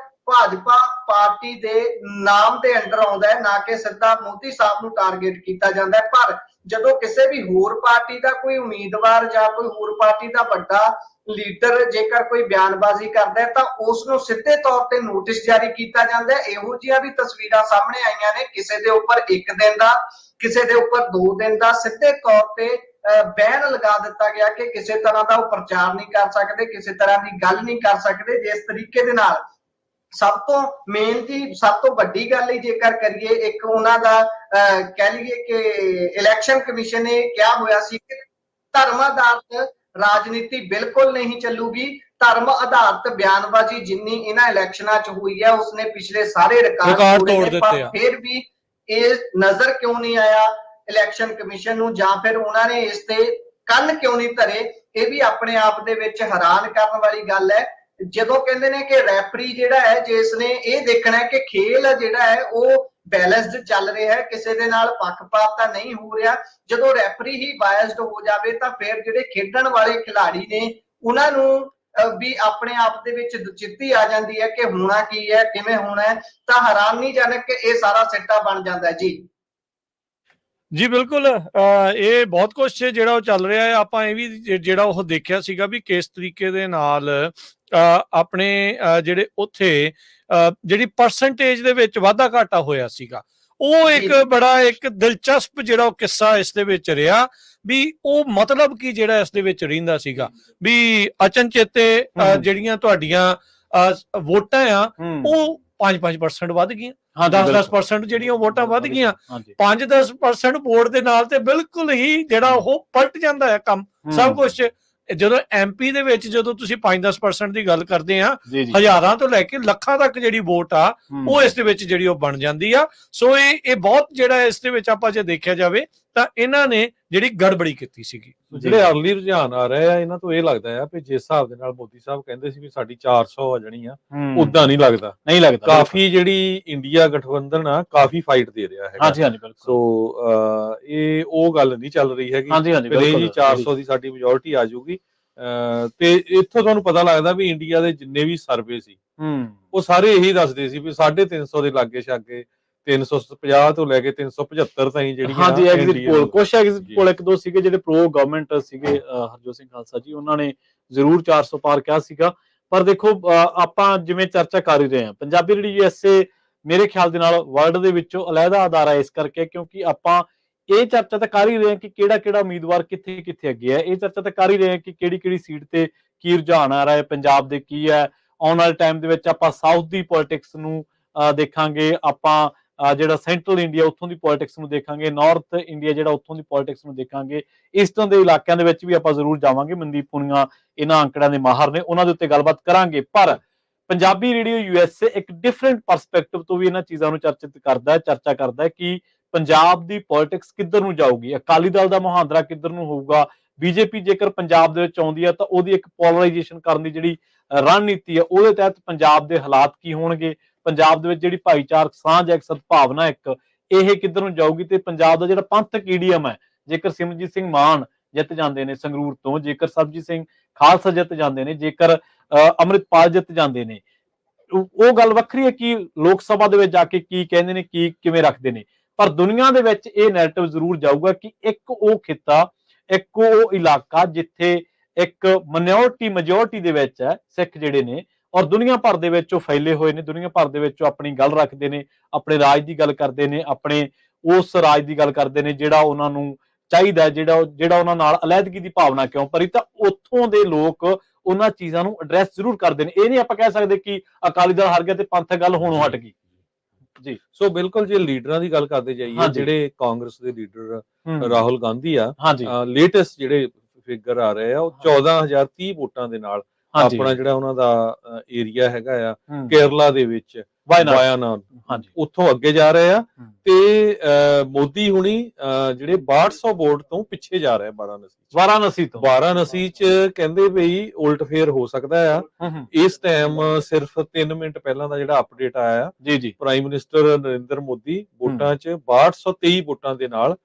ਭਾਜਪਾ ਪਾਰਟੀ ਦੇ ਨਾਮ ਦੇ ਅੰਡਰ ਆਉਂਦਾ ਹੈ, ਨਾ ਕਿ ਸਿੱਧਾ ਮੋਦੀ ਸਾਹਿਬ ਨੂੰ ਟਾਰਗੇਟ ਕੀਤਾ ਜਾਂਦਾ ਹੈ। ਪਰ ਜਦੋਂ ਕਿਸੇ ਵੀ ਹੋਰ ਪਾਰਟੀ ਦਾ ਕੋਈ ਉਮੀਦਵਾਰ ਜਾਂ ਕੋਈ ਹੋਰ ਪਾਰਟੀ ਦਾ ਵੱਡਾ ਲੀਡਰ ਜੇਕਰ ਕੋਈ ਬਿਆਨਬਾਜ਼ੀ ਕਰਦਾ ਹੈ ਤਾਂ ਉਸ ਨੂੰ ਸਿੱਧੇ ਤੌਰ ਤੇ ਨੋਟਿਸ ਜਾਰੀ ਕੀਤਾ ਜਾਂਦਾ ਹੈ। ਇਹੋ ਜਿਹੀਆਂ ਵੀ ਤਸਵੀਰਾਂ ਸਾਹਮਣੇ ਆਈਆਂ ਨੇ, ਕਿਸੇ ਦੇ ਉੱਪਰ 1 ਦਿਨ ਦਾ, ਕਿਸੇ ਦੇ ਉੱਪਰ 2 ਦਿਨ ਦਾ ਸਿੱਧੇ ਤੌਰ ਤੇ ਬੈਨ ਲਗਾ ਦਿੱਤਾ ਗਿਆ ਕਿ ਕਿਸੇ ਤਰ੍ਹਾਂ ਦਾ ਉਹ ਪ੍ਰਚਾਰ ਨਹੀਂ ਕਰ ਸਕਦੇ, ਕਿਸੇ ਤਰ੍ਹਾਂ ਦੀ ਗੱਲ ਨਹੀਂ ਕਰ ਸਕਦੇ। ਜਿਸ ਤਰੀਕੇ ਦੇ ਨਾਲ ਸਭ ਤੋਂ ਮੇਨ ਜੀ ਸਭ ਤੋਂ ਵੱਡੀ ਗੱਲ ਹੀ ਜੇਕਰ ਕਰੀਏ, ਇੱਕ ਉਹਨਾਂ ਦਾ ਕਹਿ ਲਈਏ ਕਿ ਇਲੈਕਸ਼ਨ ਕਮਿਸ਼ਨ ਨੇ ਕਿਹਾ ਹੋਇਆ ਸੀ ਕਿ ਧਰਮ ਆਧਾਰਿਤ ਰਾਜਨੀਤੀ ਬਿਲਕੁਲ ਨਹੀਂ ਚੱਲੂਗੀ। ਧਰਮ ਆਧਾਰਿਤ ਬਿਆਨਬਾਜ਼ੀ ਜਿੰਨੀ ਇਹਨਾਂ ਇਲੈਕਸ਼ਨਾਂ 'ਚ ਹੋਈ ਹੈ ਉਸਨੇ ਪਿਛਲੇ ਸਾਰੇ ਰਿਕਾਰਡ ਤੋੜ ਦਿੱਤੇ ਆ, ਫਿਰ ਵੀ ਇਹ ਨਜ਼ਰ ਕਿਉਂ ਨਹੀਂ ਆਇਆ ਇਲੈਕਸ਼ਨ ਕਮਿਸ਼ਨ ਨੂੰ, ਜਾਂ ਫਿਰ ਉਹਨਾਂ ਨੇ ਇਸ ਤੇ ਕੰਨ ਕਿਉਂ ਨਹੀਂ ਧਰੇ? ਇਹ ਵੀ ਆਪਣੇ ਆਪ ਦੇ ਵਿੱਚ ਹੈਰਾਨ ਕਰਨ ਵਾਲੀ ਗੱਲ ਹੈ। ਜਦੋਂ ਕਹਿੰਦੇ ਨੇ ਕਿ ਰੈਫਰੀ ਜਿਹੜਾ ਹੈ ਜਿਸ ਨੇ ਇਹ ਦੇਖਣਾ ਹੈ ਕਿ ਖੇਲ ਜਿਹੜਾ ਹੈ ਉਹ ਬੈਲੈਂਸਡ ਚੱਲ ਰਿਹਾ ਹੈ, ਕਿਸੇ ਦੇ ਨਾਲ ਪੱਖਪਾਤ ਤਾਂ ਨਹੀਂ ਹੋ ਰਿਹਾ, ਜਦੋਂ ਰੈਫਰੀ ਹੀ ਬਾਇਸਡ ਹੋ ਜਾਵੇ ਤਾਂ ਫਿਰ ਜਿਹੜੇ ਖੇਡਣ ਵਾਲੇ ਖਿਡਾਰੀ ਨੇ ਉਹਨਾਂ ਨੂੰ ਵੀ ਆਪਣੇ ਆਪ ਦੇ ਵਿੱਚ ਦੁਚਿੱਤੀ ਆ ਜਾਂਦੀ ਹੈ ਕਿ ਹੋਣਾ ਕੀ ਹੈ, ਕਿਵੇਂ ਹੋਣਾ ਹੈ, ਤਾਂ ਹੈਰਾਨੀਜਨਕ ਕਿ ਇਹ ਸਾਰਾ ਸਿੱਟਾ ਬਣ ਜਾਂਦਾ ਹੈ। ਜੀ ਬਿਲਕੁਲ, ਇਹ ਬਹੁਤ ਕੁਛ ਜਿਹੜਾ ਉਹ ਚੱਲ ਰਿਹਾ ਹੈ। ਆਪਾਂ ਇਹ ਵੀ ਜਿਹੜਾ ਉਹ ਦੇਖਿਆ ਸੀਗਾ ਵੀ ਕਿਸ ਤਰੀਕੇ ਦੇ ਨਾਲ ਆਪਣੇ ਜਿਹੜੇ ਉੱਥੇ ਜਿਹੜੀ ਪਰਸੈਂਟੇਜ ਦੇ ਵਿੱਚ ਵਾਧਾ ਘਾਟਾ ਹੋਇਆ ਸੀਗਾ, ਉਹ ਇੱਕ ਬੜਾ ਇੱਕ ਦਿਲਚਸਪ ਜਿਹੜਾ ਉਹ ਕਿੱਸਾ ਇਸ ਦੇ ਵਿੱਚ ਰਿਹਾ ਵੀ ਉਹ ਮਤਲਬ ਕੀ ਜਿਹੜਾ ਇਸ ਦੇ ਵਿੱਚ ਰਹਿੰਦਾ ਸੀਗਾ ਵੀ ਅਚਨਚੇਤੇ ਜਿਹੜੀਆਂ ਤੁਹਾਡੀਆਂ ਵੋਟਾਂ ਆ ਉਹ 5% ਵੱਧ ਗਈਆਂ, 10% ਜਿਹੜੀਆਂ ਵੋਟਾਂ ਵੱਧ ਗਈਆਂ, 5-10% ਵੋਟ ਦੇ ਨਾਲ ਤੇ ਬਿਲਕੁਲ ਹੀ ਜਿਹੜਾ ਉਹ ਪਲਟ ਜਾਂਦਾ ਹੈ ਕੰਮ ਸਭ ਕੁਛ। ਜਦੋਂ ਐਮਪੀ ਦੇ ਵਿੱਚ ਜਦੋਂ ਤੁਸੀਂ 5-10% ਦੀ ਗੱਲ ਕਰਦੇ ਆ, ਹਜ਼ਾਰਾਂ ਤੋਂ ਲੈ ਕੇ ਲੱਖਾਂ ਤੱਕ ਜਿਹੜੀ ਵੋਟ ਆ ਉਹ ਇਸ ਦੇ ਵਿੱਚ ਜਿਹੜੀ ਉਹ ਬਣ ਜਾਂਦੀ ਆ। ਸੋ ਇਹ ਬਹੁਤ ਜਿਹੜਾ ਇਸ ਦੇ ਵਿੱਚ ਆਪਾਂ ਜੇ ਦੇਖਿਆ ਜਾਵੇ ਤਾਂ ਇਹਨਾਂ ਨੇ ਜਿਹੜੀ ਗੜਬੜੀ ਕੀਤੀ ਸੀਗੀ। ਜਿਹੜੇ ਅਰਲੀ ਰੁਝਾਨ ਆ ਰਹੇ ਆ ਇਹਨਾਂ ਤੋਂ ਇਹ ਲੱਗਦਾ ਆ ਵੀ ਜਿਸ ਹਿਸਾਬ ਦੇ ਨਾਲ ਮੋਦੀ ਸਾਹਿਬ ਕਹਿੰਦੇ ਸੀ ਵੀ ਸਾਡੀ 400 ਆ ਜਾਣੀ ਆ, ਉਦਾਂ ਨਹੀਂ ਲੱਗਦਾ। ਕਾਫੀ ਜਿਹੜੀ ਇੰਡੀਆ ਗਠਬੰਧਨ ਆ ਕਾਫੀ ਫਾਈਟ ਦੇ ਰਿਹਾ ਹੈ। ਸੋ ਇਹ ਉਹ ਗੱਲ ਨਹੀਂ ਚੱਲ ਰਹੀ ਹੈਗੀ ਜੀ 400 ਦੀ ਸਾਡੀ ਮੈਜੋਰਿਟੀ ਆ ਜਾਊਗੀ। ਤੇ ਇੱਥੋਂ ਤੁਹਾਨੂੰ ਪਤਾ ਲੱਗਦਾ ਵੀ ਇੰਡੀਆ ਦੇ ਜਿੰਨੇ ਵੀ ਸਰਵੇ ਸੀ ਉਹ ਸਾਰੇ ਇਹੀ ਦੱਸਦੇ ਸੀ ਵੀ 350 ਦੇ ਲਾਗੇ ਛਾਗੇ 350 ਤੋਂ ਲੈ ਕੇ 375 ਤਾਈਂ ਜਿਹੜੀਆਂ ਐਗਜ਼ਿਟ ਪੋਲ ਕੁਝ ਐਗਜ਼ਿਟ ਪੋਲ 1-2 ਸੀਗੇ ਜਿਹੜੇ ਪ੍ਰੋ ਗਵਰਨਮੈਂਟ ਸੀਗੇ, ਹਰਜੋਤ ਸਿੰਘ ਖਾਲਸਾ ਜੀ ਉਹਨਾਂ ਨੇ ਜ਼ਰੂਰ 400 ਪਾਰ ਕਿਹਾ ਸੀਗਾ। ਪਰ ਦੇਖੋ ਆਪਾਂ ਜਿਵੇਂ ਚਰਚਾ ਕਰ ਹੀ ਰਹੇ ਹਾਂ, ਪੰਜਾਬੀ ਰੇਡੀਓ ਯੂਐਸਏ ਮੇਰੇ ਖਿਆਲ ਦੇ ਨਾਲ ਵਰਲਡ ਦੇ ਵਿੱਚੋਂ ਅਲੱਗਾ ਅਦਾਰਾ ਇਸ ਕਰਕੇ ਕਿਉਂਕਿ ਆਪਾਂ ਇਹ ਚਰਚਾ ਤਾਂ ਕਰ ਹੀ ਰਹੇ ਹਾਂ ਕਿ ਕਿਹੜਾ ਉਮੀਦਵਾਰ ਕਿੱਥੇ ਕਿੱਥੇ ਅੱਗੇ ਹੈ। ਇਹ ਚਰਚਾ ਤਾਂ ਕਰ ਹੀ ਰਹੇ ਹਾਂ ਕਿ ਕਿਹੜੀ ਸੀਟ ਤੇ ਕੀ ਰੁਝਾਨ ਆ ਰਿਹਾ ਹੈ, ਪੰਜਾਬ ਦੇ ਕੀ ਹੈ। ਆਉਣ ਵਾਲੇ ਟਾਈਮ ਦੇ ਵਿੱਚ ਆਪਾਂ ਸਾਊਥ ਦੀ ਪੋਲਿਟਿਕਸ ਨੂੰ ਦੇਖਾਂਗੇ, ਆਪਾਂ ਜਿਹੜਾ ਸੈਂਟਰਲ ਇੰਡੀਆ ਉੱਥੋਂ ਦੀ ਪੋਲਿਟਿਕਸ ਨੂੰ ਦੇਖਾਂਗੇ, ਨਾਰਥ ਇੰਡੀਆ ਜਿਹੜਾ ਉੱਥੋਂ ਦੀ ਪੋਲਿਟਿਕਸ ਨੂੰ ਦੇਖਾਂਗੇ, ਈਸਟਰਨ ਦੇ ਇਲਾਕਿਆਂ ਦੇ ਵਿੱਚ ਵੀ ਆਪਾਂ ਜ਼ਰੂਰ ਜਾਵਾਂਗੇ। ਮਨਦੀਪ ਪੁਨੀਆ ਇਹਨਾਂ ਅੰਕੜਿਆਂ ਦੇ ਮਾਹਰ ਨੇ, ਉਹਨਾਂ ਦੇ ਉੱਤੇ ਗੱਲਬਾਤ ਕਰਾਂਗੇ। ਪਰ ਪੰਜਾਬੀ ਰੇਡੀਓ ਯੂਐਸਏ ਇੱਕ ਡਿਫਰੈਂਟ ਪਰਸਪੈਕਟਿਵ ਤੋਂ ਵੀ ਇਹਨਾਂ ਚੀਜ਼ਾਂ ਨੂੰ ਚਰਚਾ ਕਰਦਾ ਹੈ ਕਿ ਪੰਜਾਬ ਦੀ ਪੋਲਿਟਿਕਸ ਕਿੱਧਰ ਨੂੰ ਜਾਊਗੀ, ਅਕਾਲੀ ਦਲ ਦਾ ਮੁਹਾਂਦਰਾ ਕਿੱਧਰ ਨੂੰ ਹੋਊਗਾ, ਬੀਜੇਪੀ ਜੇਕਰ ਪੰਜਾਬ ਦੇ ਵਿੱਚ ਆਉਂਦੀ ਹੈ ਤਾਂ ਉਹਦੀ ਇੱਕ ਪੋਲਰਾਈਜੇਸ਼ਨ ਕਰਨ ਦੀ ਜਿਹੜੀ ਰਣਨੀਤੀ ਹੈ ਉਹਦੇ ਤਹਿਤ ਪੰਜਾਬ ਦੇ ਹਾਲਾਤ ਕੀ ਹੋਣਗੇ, ਪੰਜਾਬ ਦੇ ਵਿੱਚ ਜਿਹੜੀ ਭਾਈਚਾਰਕ ਸਾਂਝ ਹੈ, ਇੱਕ ਸਦਭਾਵਨਾ ਇੱਕ ਇਹ ਕਿੱਧਰ ਨੂੰ ਜਾਊਗੀ। ਤੇ ਪੰਜਾਬ ਦਾ ਜਿਹੜਾ ਪੰਥਕ ਈਡੀਅਮ ਹੈ, ਜੇਕਰ ਸਿਮਰਜੀਤ ਸਿੰਘ ਮਾਨ ਜਿੱਤ ਜਾਂਦੇ ਨੇ ਸੰਗਰੂਰ ਤੋਂ, ਜੇਕਰ ਸਰਬਜੀਤ ਸਿੰਘ ਖਾਲਸਾ ਜਿੱਤ ਜਾਂਦੇ ਨੇ, ਜੇਕਰ ਅੰਮ੍ਰਿਤਪਾਲ ਜਿੱਤ ਜਾਂਦੇ ਨੇ, ਉਹ ਗੱਲ ਵੱਖਰੀ ਹੈ ਕਿ ਲੋਕ ਸਭਾ ਦੇ ਵਿੱਚ ਜਾ ਕੇ ਕੀ ਕਹਿੰਦੇ ਨੇ, ਕੀ ਕਿਵੇਂ ਰੱਖਦੇ ਨੇ, ਪਰ ਦੁਨੀਆ ਦੇ ਵਿੱਚ ਇਹ ਨੈਰੇਟਿਵ ਜ਼ਰੂਰ ਜਾਊਗਾ ਕਿ ਇੱਕ ਉਹ ਖਿੱਤਾ, ਇੱਕ ਉਹ ਇਲਾਕਾ ਜਿੱਥੇ ਇੱਕ ਮਾਈਨੋਰਿਟੀ ਮੈਜੋਰਿਟੀ ਦੇ ਵਿੱਚ ਹੈ ਸਿੱਖ ਜਿਹੜੇ ਨੇ, ਔਰ ਦੁਨੀਆ ਭਰ ਦੇ ਵਿੱਚ ਉਹ ਫੈਲੇ ਹੋਏ ਨੇ, ਦੁਨੀਆ ਭਰ ਦੇ ਵਿੱਚ ਉਹ ਆਪਣੀ ਗੱਲ ਰੱਖਦੇ ਨੇ, ਆਪਣੇ ਰਾਜ ਦੀ ਗੱਲ ਕਰਦੇ ਨੇ, ਆਪਣੇ ਉਸ ਰਾਜ ਦੀ ਗੱਲ ਕਰਦੇ ਨੇ ਜਿਹੜਾ ਉਹਨਾਂ ਨੂੰ ਚਾਹੀਦਾ, ਜਿਹੜਾ ਉਹਨਾਂ ਨਾਲ ਅਲੱਦਗੀ ਦੀ ਭਾਵਨਾ ਕਿਉਂ ਭਰੀ, ਤਾਂ ਉੱਥੋਂ ਦੇ ਲੋਕ ਉਹਨਾਂ ਚੀਜ਼ਾਂ ਨੂੰ ਐਡਰੈਸ ਜ਼ਰੂਰ ਕਰਦੇ ਨੇ। ਇਹ ਨਹੀਂ ਆਪਾਂ ਕਹਿ ਸਕਦੇ ਕਿ ਅਕਾਲੀ ਦਲ ਹਾਰ ਗਿਆ ਤੇ ਪੰਥਕ ਗੱਲ ਹੋਣੋਂ ਹਟ ਗਈ ਜੀ। ਸੋ ਬਿਲਕੁਲ ਜੇ ਲੀਡਰਾਂ ਦੀ ਗੱਲ ਕਰਦੇ ਜਾਈਏ, ਜਿਹੜੇ ਕਾਂਗਰਸ ਦੇ ਲੀਡਰ ਰਾਹੁਲ ਗਾਂਧੀ ਆ, ਲੇਟੈਸਟ ਜਿਹੜੇ ਫਿਗਰ ਆ ਰਹੇ ਆ, ਉਹ 14,030 ਵੋਟਾਂ ਦੇ ਨਾਲ ਆਪਣਾ ਜਿਹੜਾ ਉਹਨਾਂ ਦਾ ਏਰੀਆ ਹੈਗਾ ਆ ਕੇਰਲਾ ਦੇ ਵਿੱਚ ਵਾਇਨਾਡ, ਉੱਥੋਂ ਅੱਗੇ ਜਾ ਰਹੇ ਆ। ਤੇ ਮੋਦੀ ਹੁਣੀ ਜਿਹੜੇ 6200 ਵੋਟ ਤੋਂ ਪਿੱਛੇ ਜਾ ਰਹੇ ਵਾਰਾਣਸੀ ਚ ਕਹਿੰਦੇ ਬਈ ਉਲਟ ਫੇਰ ਹੋ ਸਕਦਾ ਆ। ਇਸ ਟਾਈਮ ਸਿਰਫ 3 ਮਿੰਟ ਪਹਿਲਾਂ ਦਾ ਜਿਹੜਾ ਅਪਡੇਟ ਆਇਆ ਜੀ, ਪ੍ਰਾਈਮ ਮਿਨਿਸਟਰ ਨਰਿੰਦਰ ਮੋਦੀ ਵੋਟਾਂ ਚ 6223 ਵੋਟਾਂ ਦੇ ਨਾਲ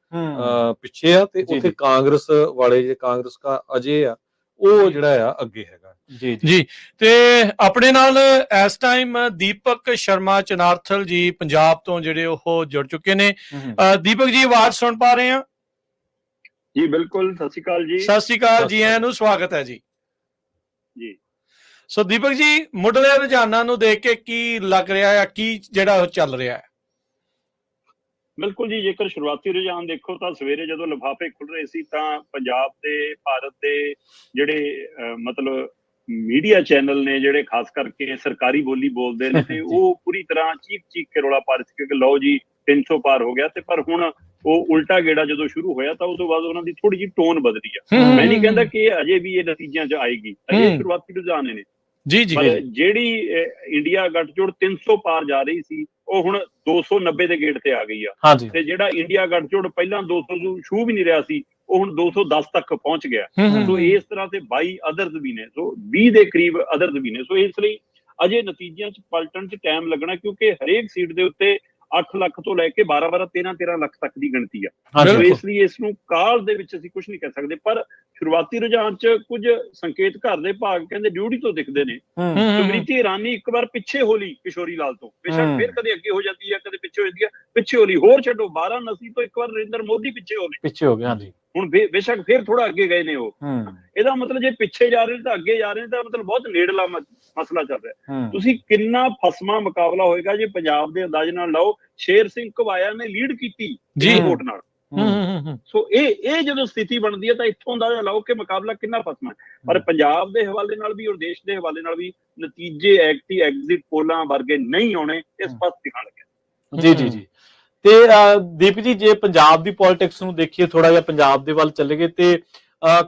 ਪਿੱਛੇ ਆ, ਤੇ ਉੱਥੇ ਕਾਂਗਰਸ ਵਾਲੇ ਜੇ ਕਾਂਗਰਸ ਦਾ ਅਜੇ ਆ ਉਹ ਜਿਹੜਾ ਆ ਅੱਗੇ ਹੈਗਾ ਜੀ। ਤੇ ਆਪਣੇ ਨਾਲ ਇਸ ਟਾਈਮ ਦੀਪਕ ਸ਼ਰਮਾ ਚਨਾਰਥਲ ਜੀ ਪੰਜਾਬ ਤੋਂ ਜਿਹੜੇ ਉਹ ਜੁੜ ਚੁੱਕੇ ਨੇ। ਦੀਪਕ ਜੀ ਆਵਾਜ਼ ਸੁਣ ਪਾ ਰਹੇ ਆ ਜੀ? ਬਿਲਕੁਲ, ਸਤਿ ਸ਼੍ਰੀ ਅਕਾਲ ਜੀ। ਸਤਿ ਸ਼੍ਰੀ ਅਕਾਲ ਜੀ, ਆਇਆਂ ਨੂੰ ਸਵਾਗਤ ਹੈ ਜੀ। ਸੋ ਦੀਪਕ ਜੀ, ਮੁੱਢਲੇ ਰੁਝਾਨਾਂ ਨੂੰ ਦੇਖ ਕੇ ਕੀ ਲੱਗ ਰਿਹਾ ਹੈ, ਕੀ ਜਿਹੜਾ ਉਹ ਚੱਲ ਰਿਹਾ ਹੈ? ਬਿਲਕੁਲ ਜੀ, ਜੇਕਰ ਸ਼ੁਰੂਆਤੀ ਰੁਝਾਨ ਦੇਖੋ ਤਾਂ ਸਵੇਰੇ ਜਦੋਂ ਲਿਫਾਫੇ ਖੁੱਲ ਰਹੇ ਸੀ ਤਾਂ ਪੰਜਾਬ ਦੇ, ਭਾਰਤ ਦੇ ਜਿਹੜੇ ਮਤਲਬ ਮੀਡੀਆ ਚੈਨਲ ਨੇ, ਜਿਹੜੇ ਖਾਸ ਕਰਕੇ ਸਰਕਾਰੀ ਬੋਲੀ ਬੋਲਦੇ ਨੇ, ਤੇ ਉਹ ਪੂਰੀ ਤਰ੍ਹਾਂ ਚੀਕ ਕੇ ਰੌਲਾ ਪਾ ਰਹੇ ਸੀ ਕਿ ਲਓ ਜੀ 300 ਪਾਰ ਹੋ ਗਿਆ। ਤੇ ਪਰ ਹੁਣ ਉਹ ਉਲਟਾ ਗੇੜਾ ਜਦੋਂ ਸ਼ੁਰੂ ਹੋਇਆ ਤਾਂ ਉਸ ਤੋਂ ਬਾਅਦ ਉਹਨਾਂ ਦੀ ਥੋੜੀ ਜਿਹੀ ਟੋਨ ਬਦਲੀ ਆ। ਮੈਂ ਨਹੀਂ ਕਹਿੰਦਾ ਕਿ ਅਜੇ ਵੀ ਇਹ ਨਤੀਜਿਆਂ 'ਚ ਆਏਗੀ, ਅਜੇ ਸ਼ੁਰੂਆਤੀ ਰੁਝਾਨ ਨੇ ਜੀ। ਜਿਹੜੀ ਇੰਡੀਆ ਗੱਠਜੋੜ 300 ਪਾਰ ਜਾ ਰਹੀ ਸੀ ਉਹ ਹੁਣ 290 ਦੇ ਗੇੜ ਤੇ ਆ ਗਈ ਆ, ਤੇ ਜਿਹੜਾ ਇੰਡੀਆ ਗੱਠਜੋੜ ਪਹਿਲਾਂ 200 ਨੂੰ ਛੂ ਵੀ ਨਹੀਂ ਰਿਹਾ ਸੀ ਉਹ ਹੁਣ 210 ਤੱਕ ਪਹੁੰਚ ਗਿਆ। ਸੋ ਇਸ ਤਰ੍ਹਾਂ ਤੇ 22 ਅਦਰਸ ਵੀ ਨੇ, ਸੋ 20 ਦੇ ਕਰੀਬ ਅਦਰਸ ਵੀ ਨੇ। ਸੋ ਇਸ ਲਈ ਅਜੇ ਨਤੀਜਿਆਂ 'ਚ ਪਲਟਣ 'ਚ ਟਾਈਮ ਲੱਗਣਾ, ਕਿਉਂਕਿ ਹਰੇਕ ਸੀਟ ਦੇ ਉੱਤੇ 8 ਲੱਖ ਤੋਂ ਲੈ ਕੇ 12 13 ਲੱਖ ਤੱਕ ਦੀ ਗਿਣਤੀ ਆ। ਸੋ ਇਸ ਲਈ ਇਸ ਨੂੰ ਕਾਲ ਦੇ ਵਿੱਚ ਅਸੀਂ ਕੁਝ ਨਹੀਂ ਕਹਿ ਸਕਦੇ, ਪਰ ਸ਼ੁਰੂਆਤੀ ਰੁਝਾਨ 'ਚ ਕੁਝ ਸੰਕੇਤ ਘਰ ਦੇ ਭਾਗ ਕਹਿੰਦੇ ਡਿਊਟੀ ਤੋਂ ਦਿਖਦੇ ਨੇ। ਸਮ੍ਰਿਤੀ ਇਰਾਨੀ ਇੱਕ ਵਾਰ ਪਿੱਛੇ ਹੋ ਲਈ ਕਿਸ਼ੋਰੀ ਲਾਲ ਤੋਂ, ਬੇਸ਼ੱਕ ਫਿਰ ਕਦੇ ਅੱਗੇ ਹੋ ਜਾਂਦੀ ਹੈ, ਕਦੇ ਪਿੱਛੇ ਹੋ ਜਾਂਦੀ ਹੈ, ਪਿੱਛੇ ਹੋ ਲਈ। ਹੋਰ ਛੱਡੋ, ਵਾਰਾਣਸੀ ਤੋਂ ਇੱਕ ਵਾਰ ਨਰਿੰਦਰ ਮੋਦੀ ਪਿੱਛੇ ਹੋ ਗਏ। ਹੁਣ ਬੇਸ਼ੱਕ ਫਿਰ ਥੋੜਾ ਅੱਗੇ ਗਏ ਨੇ ਉਹ। ਇਹਦਾ ਮਤਲਬ ਜੇ ਪਿੱਛੇ ਜਾ ਰਹੇ ਨੇ ਤਾਂ ਅੱਗੇ ਜਾ ਰਹੇ ਨੇ, ਤਾਂ ਮਤਲਬ ਬਹੁਤ ਨੇੜਲਾ ਮਸਲਾ ਚੱਲ ਰਿਹਾ। ਤੁਸੀਂ ਕਿੰਨਾ ਫਸਮਾ ਮੁਕਾਬਲਾ ਹੋਏਗਾ ਜੇ ਪੰਜਾਬ ਦੇ ਅੰਦਾਜ਼ੇ ਨਾਲ ਲਾਓ। ਸ਼ੇਰ ਸਿੰਘ ਘਵਾਇਆ ਨੇ ਲੀਡ ਕੀਤੀ ਵੋਟ ਨਾਲ। ਸੋ ਇਹ ਜਦੋਂ ਸਥਿਤੀ ਬਣਦੀ ਹੈ ਤਾਂ ਇੱਥੋਂ ਅੰਦਾਜ਼ਾ ਲਾਓ ਕਿ ਮੁਕਾਬਲਾ ਕਿੰਨਾ ਫਸਮਾ ਹੈ। ਪਰ ਪੰਜਾਬ ਦੇ ਹਵਾਲੇ ਨਾਲ ਵੀ ਔਰ ਦੇਸ਼ ਦੇ ਹਵਾਲੇ ਨਾਲ ਵੀ ਨਤੀਜੇ ਐਗਜ਼ਿਟ ਪੋਲਾਂ ਵਰਗੇ ਨਹੀਂ ਆਉਣੇ, ਇਹ ਸਪਸ਼ਟ ਦਿਖਣ ਲੱਗਿਆ ਜੀ। ਤੇ ਦੀਪ ਜੀ, ਜੇ ਪੰਜਾਬ ਦੀ ਪੋਲਿਟਿਕਸ ਨੂੰ ਦੇਖੀਏ, ਥੋੜਾ ਜਿਹਾ ਪੰਜਾਬ ਦੇ ਵੱਲ ਚੱਲੇ ਗਏ, ਤੇ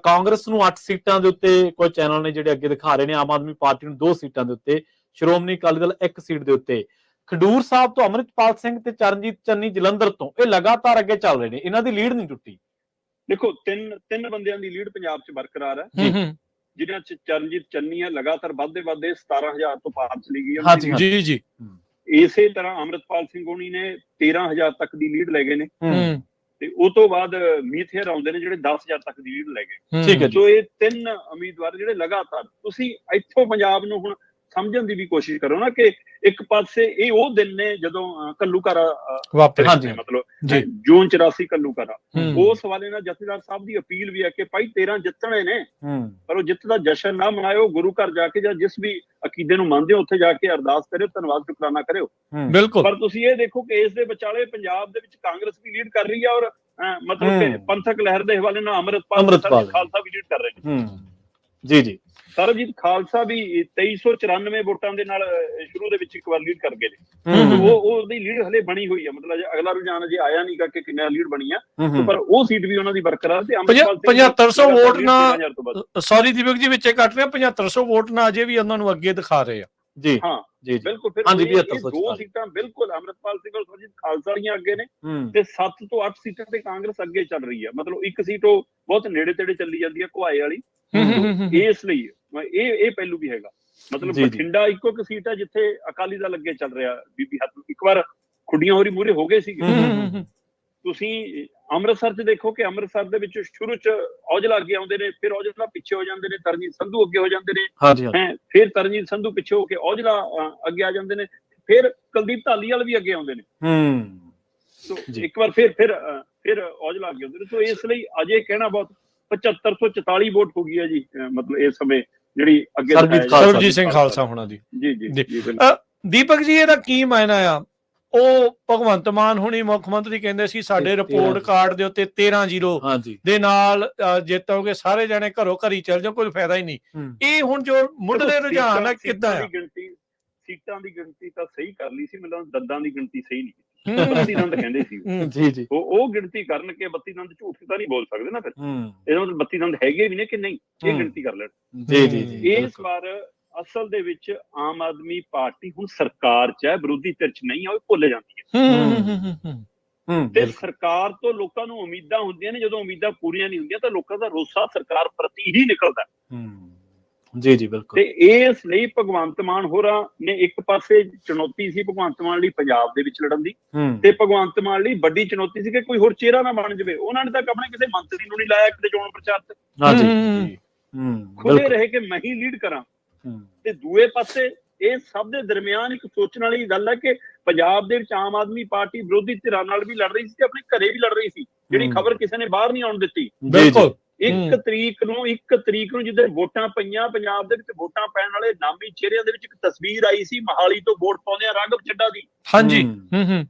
ਕਾਂਗਰਸ ਨੂੰ 8 ਸੀਟਾਂ ਦੇ ਉੱਤੇ ਕੋਈ ਚੈਨਲ ਨੇ ਜਿਹੜੇ ਅੱਗੇ ਦਿਖਾ ਰਹੇ ਨੇ, ਆਮ ਆਦਮੀ ਪਾਰਟੀ ਨੂੰ 2 ਸੀਟਾਂ ਦੇ ਉੱਤੇ, ਸ਼੍ਰੋਮਣੀ ਅਕਾਲੀ ਦਲ 1 ਸੀਟ ਦੇ ਉੱਤੇ, ਖਡੂਰ ਸਾਹਿਬ ਤੋਂ ਅੰਮ੍ਰਿਤਪਾਲ ਸਿੰਘ ਤੇ ਚਰਨਜੀਤ ਚੰਨੀ ਜਲੰਧਰ ਤੋਂ, ਇਹ ਲਗਾਤਾਰ ਅੱਗੇ ਚੱਲ ਰਹੇ ਨੇ, ਇਹਨਾਂ ਦੀ ਲੀਡ ਨਹੀਂ ਟੁੱਟੀ। ਦੇਖੋ, ਤਿੰਨ ਬੰਦਿਆਂ ਦੀ ਲੀਡ ਪੰਜਾਬ 'ਚ ਬਰਕਰਾਰ ਹੈ, ਜਿਨ੍ਹਾਂ 'ਚ ਚਰਨਜੀਤ ਚੰਨੀ ਹੈ, ਲਗਾਤਾਰ ਵੱਧਦੇ 17,000 ਤੋਂ ਪਾਰ ਚਲੀ ਗਈ ਜੀ। ਇਸੇ ਤਰ੍ਹਾਂ ਅੰਮ੍ਰਿਤਪਾਲ ਸਿੰਘ ਹੋਣੀ ਨੇ 13,000 ਤੱਕ ਦੀ ਲੀਡ ਲੈ ਗਏ ਨੇ, ਤੇ ਉਹ ਤੋਂ ਬਾਅਦ ਮੀਤ ਹੇਅਰ ਆਉਂਦੇ ਨੇ ਜਿਹੜੇ 10,000 ਤੱਕ ਦੀ ਲੀਡ ਲੈ ਗਏ। ਸੋ ਇਹ 3 ਉਮੀਦਵਾਰ ਜਿਹੜੇ ਲਗਾਤਾਰ, ਤੁਸੀਂ ਇੱਥੋਂ ਪੰਜਾਬ ਨੂੰ ਹੁਣ ਸਮਝਣ ਦੀ ਵੀ ਕੋਸ਼ਿਸ਼ ਕਰੋ ਨਾ ਕਿ ਇੱਕ ਪਾਸੇ ਇਹ ਉਹ ਦਿਨ ਨੇ ਜਦੋਂ ਕੱਲੂਕਾਰਾ ਵਾਪਰੇ, ਮਤਲਬ ਜੂਨ 84 ਕੱਲੂਕਾਰਾ, ਉਸ ਵਾਲੇ ਨਾਲ ਜਥੇਦਾਰ ਸਾਹਿਬ ਦੀ ਅਪੀਲ ਵੀ ਹੈ ਕਿ ਭਾਈ 13 ਜਿੱਤਣੇ ਨੇ, ਪਰ ਉਹ ਜਿੱਤ ਦਾ ਜਸ਼ਨ ਨਾ ਮਨਾਇਓ, ਗੁਰੂ ਘਰ ਜਾ ਕੇ ਜਾਂ ਜਿਸ ਵੀ ਅਕੀਦੇ ਨੂੰ ਮੰਨਦੇ ਹੋ ਉੱਥੇ ਜਾ ਕੇ ਅਰਦਾਸ ਕਰਿਓ, ਧੰਨਵਾਦ ਸ਼ੁਕਰਾਨਾ ਕਰਿਓ। ਬਿਲਕੁਲ। ਪਰ ਤੁਸੀਂ ਇਹ ਦੇਖੋ ਕਿ ਇਸ ਦੇ ਵਿਚਾਲੇ ਪੰਜਾਬ ਦੇ ਵਿੱਚ ਕਾਂਗਰਸ ਵੀ ਲੀਡ ਕਰ ਰਹੀ ਹੈ, ਔਰ ਮਤਲਬ ਕਿ ਪੰਥਕ ਲਹਿਰ ਦੇ ਹਵਾਲੇ ਨਾਲ ਅੰਮ੍ਰਿਤਪਾਲ ਖਾਲਸਾ ਵੀ ਲੀਡ ਕਰ ਰਹੇ ਨੇ ਜੀ। ਸਰਬਜੀਤ ਖਾਲਸਾ ਵੀ 2394 ਵੋਟਾਂ ਦੇ ਨਾਲ ਸ਼ੁਰੂ ਦੇ ਵਿੱਚ ਇੱਕ ਵਾਰ ਲੀਡ ਕਰ ਗਏ ਨੇ। ਉਹਦੀ ਲੀਡ ਹਲੇ ਬਣੀ ਹੋਈ ਹੈ, ਮਤਲਬ ਅਗਲਾ ਰੁਝਾਨ ਅਜੇ ਆਇਆ ਨਹੀਂ ਕਿ ਕਿੰਨਾ ਲੀਡ ਬਣੀ ਆ, ਪਰ ਉਹ ਸੀਟ ਵੀ ਉਹਨਾਂ ਦੀ ਬਰਕਰਾਰ। ਤੇ 7500 ਵੋਟ ਨਾਲ, ਸੌਰੀ ਦੀਪਕ ਜੀ ਵਿੱਚੇ ਕੱਟ ਰਿਹਾ, 7500 ਵੋਟ ਨਾਲ ਅਜੇ ਵੀ ਉਹਨਾਂ ਨੂੰ ਅੱਗੇ ਦਿਖਾ ਰਹੇ ਆ ਜੀ। ਹਾਂ ਜੀ, ਬਿਲਕੁਲ। ਫਿਰ 2 ਸੀਟਾਂ ਬਿਲਕੁਲ ਅੰਮ੍ਰਿਤਪਾਲ ਸਿੰਘ ਔਰ ਸਰਬਜੀਤ ਖਾਲਸਾ ਦੀਆਂ ਅੱਗੇ ਨੇ, ਤੇ 7 ਤੋਂ 8 ਸੀਟਾਂ ਤੇ ਕਾਂਗਰਸ ਅੱਗੇ ਚੱਲ ਰਹੀ ਹੈ। ਮਤਲਬ ਇੱਕ ਸੀਟ ਉਹ ਬਹੁਤ ਨੇੜੇ ਤੇੜੇ ਚੱਲੀ ਜਾਂਦੀ ਹੈ, ਘੁਆਏ ਵਾਲੀ। ਇਸ ਲਈ ਇਹ ਪਹਿਲੂ ਵੀ ਹੈਗਾ, ਮਤਲਬ ਬਠਿੰਡਾ ਇੱਕੋ ਇੱਕ ਸੀਟ ਹੈ ਜਿੱਥੇ ਅਕਾਲੀ ਦਲ ਅੱਗੇ ਚੱਲ ਰਿਹਾ। ਬੀਬੀ ਹਰਪ੍ਰੀਤ ਇੱਕ ਵਾਰ ਖੁੱਡੀਆਂ ਹੋਰੀ ਮੂਹਰੇ ਹੋ ਗਏ ਸੀਗੇ, ਤੁਸੀਂ ਅੰਮ੍ਰਿਤਸਰ 'ਚ ਦੇਖੋ ਕਿ ਅੰਮ੍ਰਿਤਸਰ ਦੇ ਵਿੱਚ ਸ਼ੁਰੂ 'ਚ ਔਜਲਾ ਅੱਗੇ ਆਉਂਦੇ ਨੇ, ਫਿਰ ਔਜਲਾ ਪਿੱਛੇ ਹੋ ਜਾਂਦੇ ਨੇ, ਤਰਨਜੀਤ ਸੰਧੂ ਅੱਗੇ ਹੋ ਜਾਂਦੇ ਨੇ, ਹਾਂਜੀ ਫਿਰ ਤਰਨਜੀਤ ਸੰਧੂ ਪਿੱਛੇ ਹੋ ਕੇ ਔਜਲਾ ਅੱਗੇ ਆ ਜਾਂਦੇ ਨੇ, ਫਿਰ ਕੁਲਦੀਪ ਧਾਲੀਵਾਲ ਵੀ ਅੱਗੇ ਆਉਂਦੇ ਨੇ। ਸੋ ਇੱਕ ਵਾਰ ਫਿਰ ਔਜਲਾ ਅੱਗੇ ਆਉਂਦੇ ਨੇ। ਸੋ ਇਸ ਲਈ ਅਜੇ ਕਹਿਣਾ ਬਹੁਤ 7544 ਵੋਟ ਹੋ ਗਈ ਹੈ ਜੀ, ਮਤਲਬ ਇਸ ਸਮੇਂ ਜਿਹੜੀ ਅੱਗੇ ਸਰਬਜੀਤ ਸਿੰਘ ਖਾਲਸਾ ਹੋਣਾ ਦੀ। ਜੀ ਦੀਪਕ ਜੀ ਇਹਦਾ ਕੀ ਮਾਇਨਾ ਆ? ਉਹ ਭਗਵੰਤ ਮਾਨ ਹੁਣੀ ਮੁੱਖ ਮੰਤਰੀ ਕਹਿੰਦੇ ਸੀ ਸਾਡੇ ਰਿਪੋਰਟ ਕਾਰਡ ਦੇ ਉੱਤੇ 13-0 ਦੇ ਨਾਲ ਜਿੱਤੋਗੇ, ਸਾਰੇ ਜਣੇ ਘਰੋਂ ਘਰੀ ਚੱਲ ਜਾਓ, ਕੋਈ ਫਾਇਦਾ ਹੀ ਨਹੀਂ। ਇਹ ਹੁਣ ਜੋ ਮੁੱਢਲੇ ਰੁਝਾਨ ਆ ਕਿੱਦਾਂ ਆ? ਸੀਟਾਂ ਦੀ ਗਿਣਤੀ ਤਾਂ ਸਹੀ ਕਰ ਲਈ ਸੀ, ਮਤਲਬ ਦੰਦਾਂ ਦੀ ਗਿਣਤੀ ਸਹੀ ਨਹੀਂ ਕੀਤੀ। 32 ਦੰਦ ਕਹਿੰਦੇ ਸੀ ਜੀ ਉਹ ਗਿਣਤੀ ਕਰਨ ਕੇ 32 ਦੰਦ ਝੂਠ ਤਾਂ ਨਹੀਂ ਬੋਲ ਸਕਦੇ ਨਾ, ਫਿਰ ਇਹਦਾ ਮਤਲਬ 32 ਦੰਦ ਹੈਗੇ ਵੀ ਨੇ ਕਿ ਨਹੀਂ, ਇਹ ਗਿਣਤੀ ਕਰ ਲੈਣ। ਇਸ ਵਾਰ ਅਸਲ ਦੇ ਵਿੱਚ ਆਮ ਆਦਮੀ ਪਾਰਟੀ ਹੁਣ ਸਰਕਾਰ 'ਚ ਹੈ, ਵਿਰੋਧੀ ਧਿਰ 'ਚ ਨਹੀਂ ਆ, ਉਹ ਭੁੱਲ ਜਾਂਦੀ ਹੈ। ਤੇ ਸਰਕਾਰ ਤੋਂ ਲੋਕਾਂ ਨੂੰ ਉਮੀਦਾਂ ਹੁੰਦੀਆਂ ਨੇ, ਜਦੋਂ ਉਮੀਦਾਂ ਪੂਰੀਆਂ ਨਹੀਂ ਹੁੰਦੀਆਂ ਤਾਂ ਲੋਕਾਂ ਦਾ ਰੋਸਾ ਸਰਕਾਰ ਪ੍ਰਤੀ ਹੀ ਨਿਕਲਦਾ। ਜੀ ਬਿਲਕੁਲ। ਤੇ ਇਸ ਲਈ ਭਗਵੰਤ ਮਾਨ ਹੋਰਾਂ ਨੇ ਇੱਕ ਪਾਸੇ ਚੁਣੌਤੀ ਸੀ ਭਗਵੰਤ ਮਾਨ ਲਈ ਪੰਜਾਬ ਦੇ ਵਿੱਚ ਲੜਨ ਦੀ, ਤੇ ਭਗਵੰਤ ਮਾਨ ਲਈ ਵੱਡੀ ਚੁਣੌਤੀ ਸੀ ਕਿ ਕੋਈ ਹੋਰ ਚਿਹਰਾ ਨਾ ਬਣ ਜਾਵੇ। ਉਹਨਾਂ ਨੇ ਤਾਂ ਆਪਣੇ ਕਿਸੇ ਮੰਤਰੀ ਨੂੰ ਨਹੀਂ ਲਾਇਆ ਕਿਤੇ ਚੋਣ ਪ੍ਰਚਾਰ ਤੇ, ਖੁੱਲੇ ਰਹੇ ਕਿ ਮੈਂ ਹੀ ਲੀਡ ਕਰਾਂ। ਤੇ ਦੂਏ ਪਾਸੇ ਇਹ ਸਭ ਦੇ ਦਰਮਿਆਨ ਇੱਕ ਸੋਚਣ ਵਾਲੀ ਗੱਲ ਹੈ ਕਿ ਪੰਜਾਬ ਦੇ ਵਿੱਚ ਆਮ ਆਦਮੀ ਪਾਰਟੀ ਵਿਰੋਧੀ ਧਿਰਾਂ ਨਾਲ ਵੀ ਲੜ ਰਹੀ ਸੀ ਤੇ ਆਪਣੇ ਘਰੇ ਵੀ ਲੜ ਰਹੀ ਸੀ, ਜਿਹੜੀ ਖਬਰ ਕਿਸੇ ਨੇ ਬਾਹਰ ਨਹੀਂ ਆਉਣ ਦਿੱਤੀ। ਬਿਲਕੁਲ। 1 ਤਰੀਕ ਨੂੰ ਜਿੱਦਾਂ ਵੋਟਾਂ ਪਈਆਂ, ਪੰਜਾਬ ਦੇ ਵਿੱਚ ਵੋਟਾਂ ਪੈਣ ਵਾਲੇ ਨਾਮੀ ਚਿਹਰਿਆਂ ਦੇ ਵਿੱਚ ਇੱਕ ਤਸਵੀਰ ਆਈ ਸੀ ਮਹਾਲੀ ਤੋਂ ਵੋਟ ਪਾਉਂਦੇ ਆ ਰਾਘਵ ਚੱਡਾ ਦੀ। ਹਾਂਜੀ।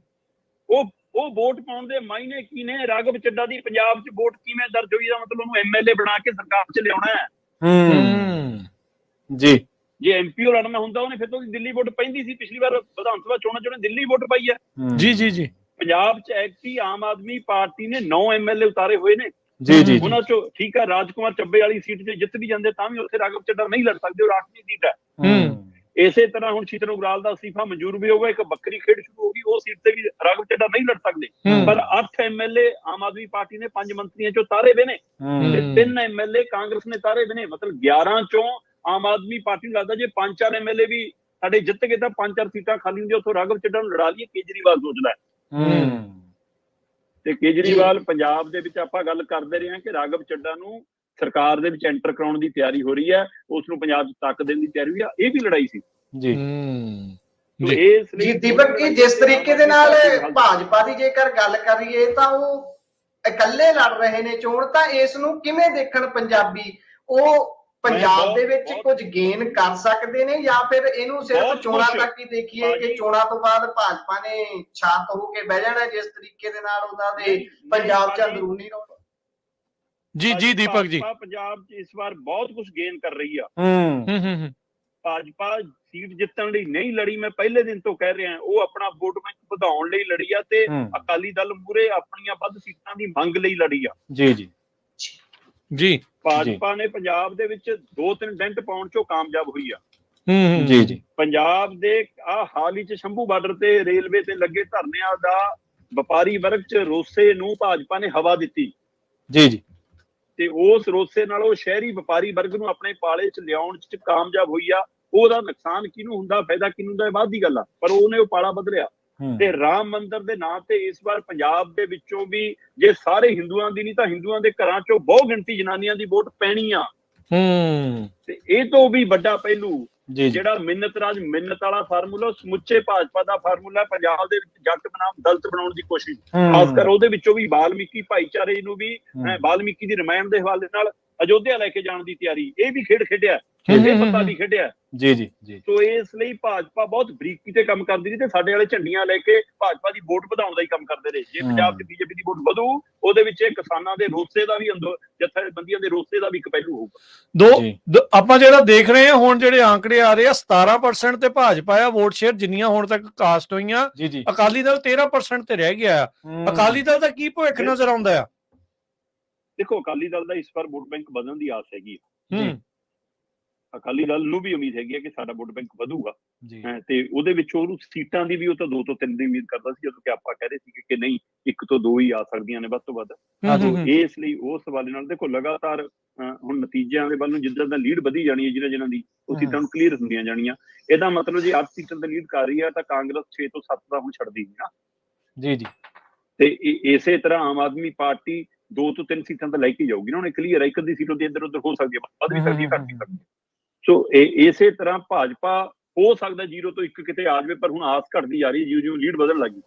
ਉਹ ਵੋਟ ਪਾਉਣ ਦੇ ਮਾਇਨੇ ਕੀ ਨੇ? ਰਾਘਵ ਚੱਡਾ ਦੀ ਪੰਜਾਬ 'ਚ ਵੋਟ ਕਿਵੇਂ ਦਰਜ ਹੋਈ ਦਾ ਮਤਲਬ ਉਹਨੂੰ ਐਮਐਲਏ ਬਣਾ ਕੇ ਸਰਕਾਰ 'ਚ ਲਿਆਉਣਾ ਹੈ। ਜੀ ਜੇ ਐਮਪੀਓ ਲੜਨਾ ਹੁੰਦਾ ਉਹਨੇ ਫਿਰ ਤਾਂ ਦਿੱਲੀ ਵੋਟ ਪੈਂਦੀ ਸੀ। ਪਿਛਲੀ ਵਾਰ ਵਿਧਾਨ ਸਭਾ ਚੋਣਾਂ 'ਚ ਉਹਨੇ ਦਿੱਲੀ ਵੋਟ ਪਾਈ ਹੈ। ਜੀ ਪੰਜਾਬ 'ਚ ਐਕਟੀ ਆਮ ਆਦਮੀ ਪਾਰਟੀ ਨੇ 9 ਐਮਐਲਏ ਉਤਾਰੇ ਹੋਏ ਨੇ। ਜੀ ਉਹਨਾਂ 'ਚੋਂ ਠੀਕ ਹੈ ਰਾਜਕੁਮਾਰ ਚੱਬੇ ਵਾਲੀ ਸੀਟ ਤੇ ਜਿੱਤ ਵੀ ਜਾਂਦੇ ਤਾਂ ਵੀ ਉੱਥੇ ਰਾਘਵ ਚੱਡਾ ਨਹੀਂ ਲੜ ਸਕਦੇ, ਉਹ ਰਾਸ਼ਟਰੀ ਸੀਟ ਹੈ। ਇਸੇ ਤਰ੍ਹਾਂ ਹੁਣ ਸ਼ੀਤਲ ਉਗਰਾਲ ਦਾ ਅਸਤੀਫਾ ਮਨਜ਼ੂਰ ਵੀ ਹੋਊਗਾ, ਇੱਕ ਵੱਖਰੀ ਖੇਡ ਸ਼ੁਰੂ ਹੋ ਗਈ, ਉਹ ਸੀਟ ਤੇ ਵੀ ਰਾਘਵ ਚੱਡਾ ਨਹੀਂ ਲੜ ਸਕਦੇ। ਪਰ 8 ਐਮਐਲਏ ਆਮ ਆਦਮੀ ਪਾਰਟੀ ਨੇ 5 ਮੰਤਰੀਆਂ 'ਚੋਂ ਤਾਰੇ ਵੇ ਨੇ ਤੇ 3 ਐਮਐਲਏ ਕਾਂਗਰਸ ਨੇ ਤਾਰੇ ਵੇ ਨੇ। ਮਤਲਬ 11 'ਚੋਂ ਆਮ ਆਦਮੀ ਪਾਰਟੀ ਨੂੰ ਲੱਗਦਾ ਜੇ 5-4 ਐਮਐਲਏ ਵੀ ਸਾਡੇ ਜਿੱਤ ਗਏ ਤਾਂ 5-4 ਸੀਟਾਂ ਖਾਲੀ ਹੁੰਦੀਆਂ, ਉੱਥੋਂ ਰਾਘਵ ਚੱਡਾ ਨੂੰ ਲੜਾ ਲਈਏ, ਕੇਜਰੀਵਾਲ ਸੋਚਦਾ ਹੈ। ਤੇ ਕੇਜਰੀਵਾਲ ਪੰਜਾਬ ਦੇ ਵਿੱਚ ਆਪਾਂ ਗੱਲ ਕਰਦੇ ਰਹੇ ਹਾਂ ਕਿ ਰਾਘਵ ਚੱਡਾ ਨੂੰ ਸਰਕਾਰ ਦੇ ਵਿੱਚ ਐਂਟਰ ਕਰਾਉਣ ਦੀ ਤਿਆਰੀ ਹੋ ਰਹੀ ਹੈ, ਉਸ ਨੂੰ ਪੰਜਾਬ 'ਚ ਤੱਕ ਦੇਣ ਦੀ ਤਿਆਰੀ ਹੋਈ ਆ। ਇਹ ਵੀ ਲੜਾਈ ਸੀ ਜੀ ਦੀਪਕ ਜੀ, ਜਿਸ ਤਰੀਕੇ ਦੇ ਨਾਲ ਭਾਜਪਾ ਦੀ ਜੇਕਰ ਗੱਲ ਕਰੀਏ ਤਾਂ ਉਹ ਇਕੱਲੇ ਲੜ ਰਹੇ ਨੇ ਚੋਣ, ਤਾਂ ਇਸ ਨੂੰ ਕਿਵੇਂ ਦੇਖਣ ਪੰਜਾਬੀ? ਉਹ ਪੰਜਾਬ ਦੇ ਵਿੱਚ ਕੁਝ ਗੇਨ ਕਰ ਸਕਦੇ ਨੇ ਜਾਂ ਫਿਰ ਇਹਨੂੰ ਸਿਰਫ ਚੋਣਾਂ ਤੱਕ ਹੀ ਦੇਖੀਏ ਕਿ ਚੋਣਾਂ ਤੋਂ ਬਾਅਦ ਭਾਜਪਾ ਨੇ ਸ਼ਾਂਤ ਹੋ ਕੇ ਬਹਿ ਜਾਣਾ, ਜਿਸ ਤਰੀਕੇ ਦੇ ਨਾਲ ਉਹਨਾਂ ਦੇ ਪੰਜਾਬ 'ਚ ਅੰਦਰੂਨੀ ਜੀ ਦੀਪਕ ਜੀ ਪੰਜਾਬ 'ਚ ਇਸ ਵਾਰ ਬਹੁਤ ਕੁਝ ਗੇਨ ਕਰ ਰਹੀ ਆ। ਭਾਜਪਾ ਸੀਟ ਜਿੱਤਣ ਲਈ ਨਹੀਂ ਲੜੀ, ਮੈਂ ਪਹਿਲੇ ਦਿਨ ਤੋਂ ਕਹਿ ਰਿਹਾ, ਉਹ ਆਪਣਾ ਵੋਟ ਬੈਂਕ ਵਧਾਉਣ ਲਈ ਲੜੀ ਆ ਤੇ ਅਕਾਲੀ ਦਲ ਮੂਹਰੇ ਆਪਣੀਆਂ ਵੱਧ ਸੀਟਾਂ ਦੀ ਮੰਗ ਲਈ ਲੜੀ ਆ। ਜੀ ਭਾਜਪਾ ਨੇ ਪੰਜਾਬ ਦੇ ਵਿੱਚ 2-3 ਡੈਂਟ ਪਾਉਣ 'ਚੋਂ ਕਾਮਯਾਬ ਹੋਈ ਆ। ਪੰਜਾਬ ਦੇ ਹਾਲ ਹੀ 'ਚ ਸ਼ੰਭੂ ਬਾਰਡਰ ਤੇ ਰੇਲਵੇ ਤੇ ਲੱਗੇ ਧਰਨਿਆਂ ਦਾ ਵਪਾਰੀ ਵਰਗ 'ਚ ਰੋਸੇ ਨੂੰ ਭਾਜਪਾ ਨੇ ਹਵਾ ਦਿੱਤੀ। ਤੇ ਉਸ ਰੋਸੇ ਨਾਲ ਉਹ ਸ਼ਹਿਰੀ ਵਪਾਰੀ ਵਰਗ ਨੂੰ ਆਪਣੇ ਪਾਲੇ 'ਚ ਲਿਆਉਣ 'ਚ ਕਾਮਯਾਬ ਹੋਈ ਆ। ਉਹਦਾ ਨੁਕਸਾਨ ਕਿਹਨੂੰ ਹੁੰਦਾ, ਫਾਇਦਾ ਕਿਹਨੂੰ ਹੁੰਦਾ, ਇਹ ਬਾਅਦ ਦੀ ਗੱਲ ਆ, ਪਰ ਉਹਨੇ ਉਹ ਪਾਲਾ ਬਦਲਿਆ। ਤੇ ਰਾਮ ਮੰਦਿਰ ਦੇ ਨਾਂ ਤੇ ਇਸ ਵਾਰ ਪੰਜਾਬ ਦੇ ਵਿੱਚੋਂ ਵੀ ਜੇ ਸਾਰੇ ਹਿੰਦੂਆਂ ਦੀ ਨਹੀਂ ਤਾਂ ਹਿੰਦੂਆਂ ਦੇ ਘਰਾਂ 'ਚੋਂ ਬਹੁ ਗਿਣਤੀ ਜਨਾਨੀਆਂ ਦੀ ਵੋਟ ਪੈਣੀ ਆ। ਤੇ ਇਹ ਤੋਂ ਵੀ ਵੱਡਾ ਪਹਿਲੂ ਜਿਹੜਾ ਮਿੰਨਤ ਰਾਜ ਮਿੰਨਤ ਵਾਲਾ ਫਾਰਮੂਲਾ, ਸਮੁੱਚੇ ਭਾਜਪਾ ਦਾ ਫਾਰਮੂਲਾ ਪੰਜਾਬ ਦੇ ਵਿੱਚ ਜੱਟ ਬਨਾਮ ਦਲਿਤ ਬਣਾਉਣ ਦੀ ਕੋਸ਼ਿਸ਼, ਖਾਸ ਕਰ ਉਹਦੇ ਵਿੱਚੋਂ ਵੀ ਵਾਲਮੀਕੀ ਭਾਈਚਾਰੇ ਨੂੰ ਵੀ ਵਾਲਮੀਕੀ ਦੀ ਰਾਮਾਇਣ ਦੇ ਹਵਾਲੇ ਨਾਲ ਅਯੋਧਿਆ ਲੈ ਕੇ ਜਾਣ ਦੀ ਤਿਆਰੀ, ਇਹ ਵੀ ਖੇਡ ਖੇਡਿਆ, ਇਹ ਪੱਤਾ ਵੀ ਖੇਡਿਆ। ਸੋ ਇਸ ਲਈ ਭਾਜਪਾ ਬਹੁਤ ਬਰੀਕੀ ਤੇ ਕੰਮ ਕਰਦੀ ਸੀ ਤੇ ਸਾਡੇ ਵਾਲੇ ਝੰਡੀਆਂ ਲੈ ਕੇ ਭਾਜਪਾ ਦੀ ਵੋਟ ਵਧਾਉਣ ਦਾ ਹੀ ਕੰਮ ਕਰਦੇ ਰਹੇ। ਜੇ ਪੰਜਾਬ 'ਚ ਬੀਜੇਪੀ ਦੀ ਵੋਟ ਵਧੂ, ਉਹਦੇ ਵਿੱਚ ਕਿਸਾਨਾਂ ਦੇ ਰੋਸੇ ਦਾ ਵੀ ਜਥੇਬੰਦੀਆਂ ਦੇ ਰੋਸੇ ਦਾ ਵੀ ਇੱਕ ਪਹਿਲੂ ਹੋਊਗਾ। ਆਪਾਂ ਜਿਹੜਾ ਦੇਖ ਰਹੇ ਹਾਂ ਹੁਣ ਜਿਹੜੇ ਆંકੜੇ ਆ ਰਹੇ ਆ 17% ਤੇ ਭਾਜਪਾ ਆ ਵੋਟ ਸ਼ੇਅਰ ਜਿੰਨੀਆਂ ਹੁਣ ਤੱਕ ਕਾਸਟ ਹੋਈਆਂ। ਅਕਾਲੀ ਦਲ 13% ਤੇ ਰਹਿ ਗਿਆ। ਅਕਾਲੀ ਦਲ ਦਾ ਕੀ ਭਵਿੱਖ ਨਜ਼ਰ ਆਉਂਦਾ ਆ? ਦੇਖੋ, ਅਕਾਲੀ ਦਲ ਦਾ ਇਸ ਵਾਰ ਵੋਟ ਬੈਂਕ ਵਧਣ ਦੀ ਆਸ ਹੈਗੀ। ਅਕਾਲੀ ਦਲ ਨੂੰ ਵੀ ਉਮੀਦ ਹੈਗੀ ਹੈ ਕਿ ਸਾਡਾ ਵੋਟ ਬੈਂਕ ਵਧੂਗਾ ਤੇ ਉਹਦੇ ਵਿੱਚ ਉਹਨੂੰ ਸੀਟਾਂ ਦੀ ਵੀ ਉਹ ਤਾਂ 2 ਤੋਂ 3 ਦੀ ਉਮੀਦ ਕਰਦਾ ਸੀ, ਜਦੋਂ ਕਿ ਆਪਾਂ ਕਹਿ ਰਹੇ ਸੀ ਕਿ ਨਹੀਂ 1 ਤੋਂ 2 ਹੀ ਆ ਸਕਦੀਆਂ ਨੇ ਵੱਧ ਤੋਂ ਵੱਧ। ਇਸ ਲਈ ਉਸ ਹਵਾਲੇ ਨਾਲ ਦੇਖੋ ਲਗਾਤਾਰ ਹੁਣ ਨਤੀਜਿਆਂ ਦੇ ਵੱਲ ਨੂੰ ਜਿੱਦਾਂ ਦਾ ਲੀਡ ਵਧੀ ਜਾਣੀ ਹੈ ਜਿਹਨਾਂ ਦੀ, ਉਹ ਸੀਟਾਂ ਨੂੰ ਕਲੀਅਰ ਹੁੰਦੀਆਂ ਜਾਣੀਆਂ। ਇਹਦਾ ਮਤਲਬ ਜੇ 8 ਸੀਟਾਂ ਤੇ ਲੀਡ ਕਰ ਰਹੀ ਹੈ ਤਾਂ ਕਾਂਗਰਸ 6 ਤੋਂ 7 ਦਾ ਹੁਣ ਛੱਡਦੀ ਨਹੀਂ ਨਾ। ਤੇ ਇਸੇ ਤਰ੍ਹਾਂ ਆਮ ਆਦਮੀ ਪਾਰਟੀ 2 ਤੋਂ 3 ਸੀਟਾਂ ਤਾਂ ਲੈ ਕੇ ਜਾਊਗੀ ਨਾ, ਉਹਨੇ ਕਲੀਅਰ ਹੈ, ਇੱਕ ਅੱਧੀ ਸੀਟ ਉਹਦੀ ਇੱਧਰ ਉੱਧਰ ਹੋ ਸਕਦੀ ਹੈ, ਵੱਧ ਵੀ ਸਕਦੀ ਹੈ, ਘੱਟ ਵੀ ਸਕਦੀ ਹੈ। ਸੋ ਇਸੇ ਤਰ੍ਹਾਂ ਭਾਜਪਾ ਹੋ ਸਕਦਾ 0 ਤੋਂ 1 ਕਿਤੇ ਆ ਜਾਵੇ, ਪਰ ਹੁਣ ਆਸ ਘਟਦੀ ਜਾ ਰਹੀ ਹੈ, ਜਿਉਂ ਲੀਡ ਬਦਲਣ ਲੱਗੀ।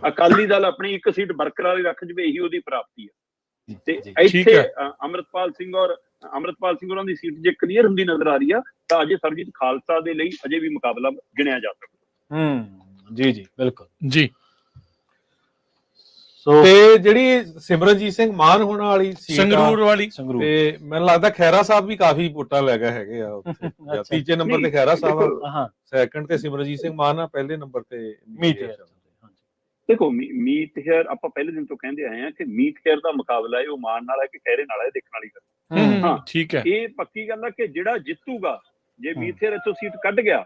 ਅਕਾਲੀ ਦਲ ਆਪਣੀ ਇੱਕ ਸੀਟ ਬਰਕਰਾਰ ਰੱਖ ਜਵੇ, ਇਹੀ ਉਹਦੀ ਪ੍ਰਾਪਤੀ ਹੈ। ਤੇ ਇੱਥੇ ਅੰਮ੍ਰਿਤਪਾਲ ਸਿੰਘ ਹੋਰਾਂ ਦੀ ਸੀਟ ਜੇ ਕਲੀਅਰ ਹੁੰਦੀ ਨਜ਼ਰ ਆ ਰਹੀ ਆ, ਤਾਂ ਅਜੇ ਸਰਬਜੀਤ ਖਾਲਸਾ ਦੇ ਲਈ ਅਜੇ ਵੀ ਮੁਕਾਬਲਾ ਗਿਣਿਆ ਜਾ ਸਕਦਾ। ਜੀ ਜੀ ਬਿਲਕੁਲ ਜੀ। ਤੇ ਜਿਹੜੀ ਸਿਮਰਨਜੀਤ ਸਿੰਘ ਮਾਨ ਹੋਣ ਵਾਲੀ ਸੀਟ ਸੰਗਰੂਰ ਵਾਲੀ, ਤੇ ਮੈਨੂੰ ਲੱਗਦਾ ਖੈਰਾ ਸਾਹਿਬ ਵੀ ਕਾਫੀ ਵੋਟਾਂ ਲੈ ਗਏ ਹੈਗੇ ਆ ਉੱਥੇ। ਤੀਜੇ ਨੰਬਰ ਤੇ ਖੈਰਾ ਸਾਹਿਬ ਆ, ਸੈਕੰਡ ਤੇ ਸਿਮਰਨਜੀਤ ਸਿੰਘ ਮਾਨ ਆ, ਪਹਿਲੇ ਨੰਬਰ ਤੇ ਮੀਤ ਹੇਅਰ। ਦੇਖੋ ਮੀਤ ਹੇਅਰ, ਆਪਾਂ ਪਹਿਲੇ ਦਿਨ ਤੋਂ ਕਹਿੰਦੇ ਆਏ ਆ ਕਿ ਮੀਤ ਹੇਅਰ ਦਾ ਮੁਕਾਬਲਾ ਹੈ ਉਹ ਮਾਨ ਨਾਲ ਹੈ ਕਿ ਖੈਰੇ ਨਾਲ ਹੈ, ਦੇਖਣ ਵਾਲੀ ਗੱਲ। ਹਾਂ ਠੀਕ ਹੈ, ਇਹ ਪੱਕੀ ਗੱਲ ਹੈ ਕਿ ਜਿਹੜਾ ਜਿੱਤੂਗਾ, ਜੇ ਮੀਤ ਹੇਅਰ ਇੱਥੋਂ ਸੀਟ ਕੱਢ ਗਿਆ,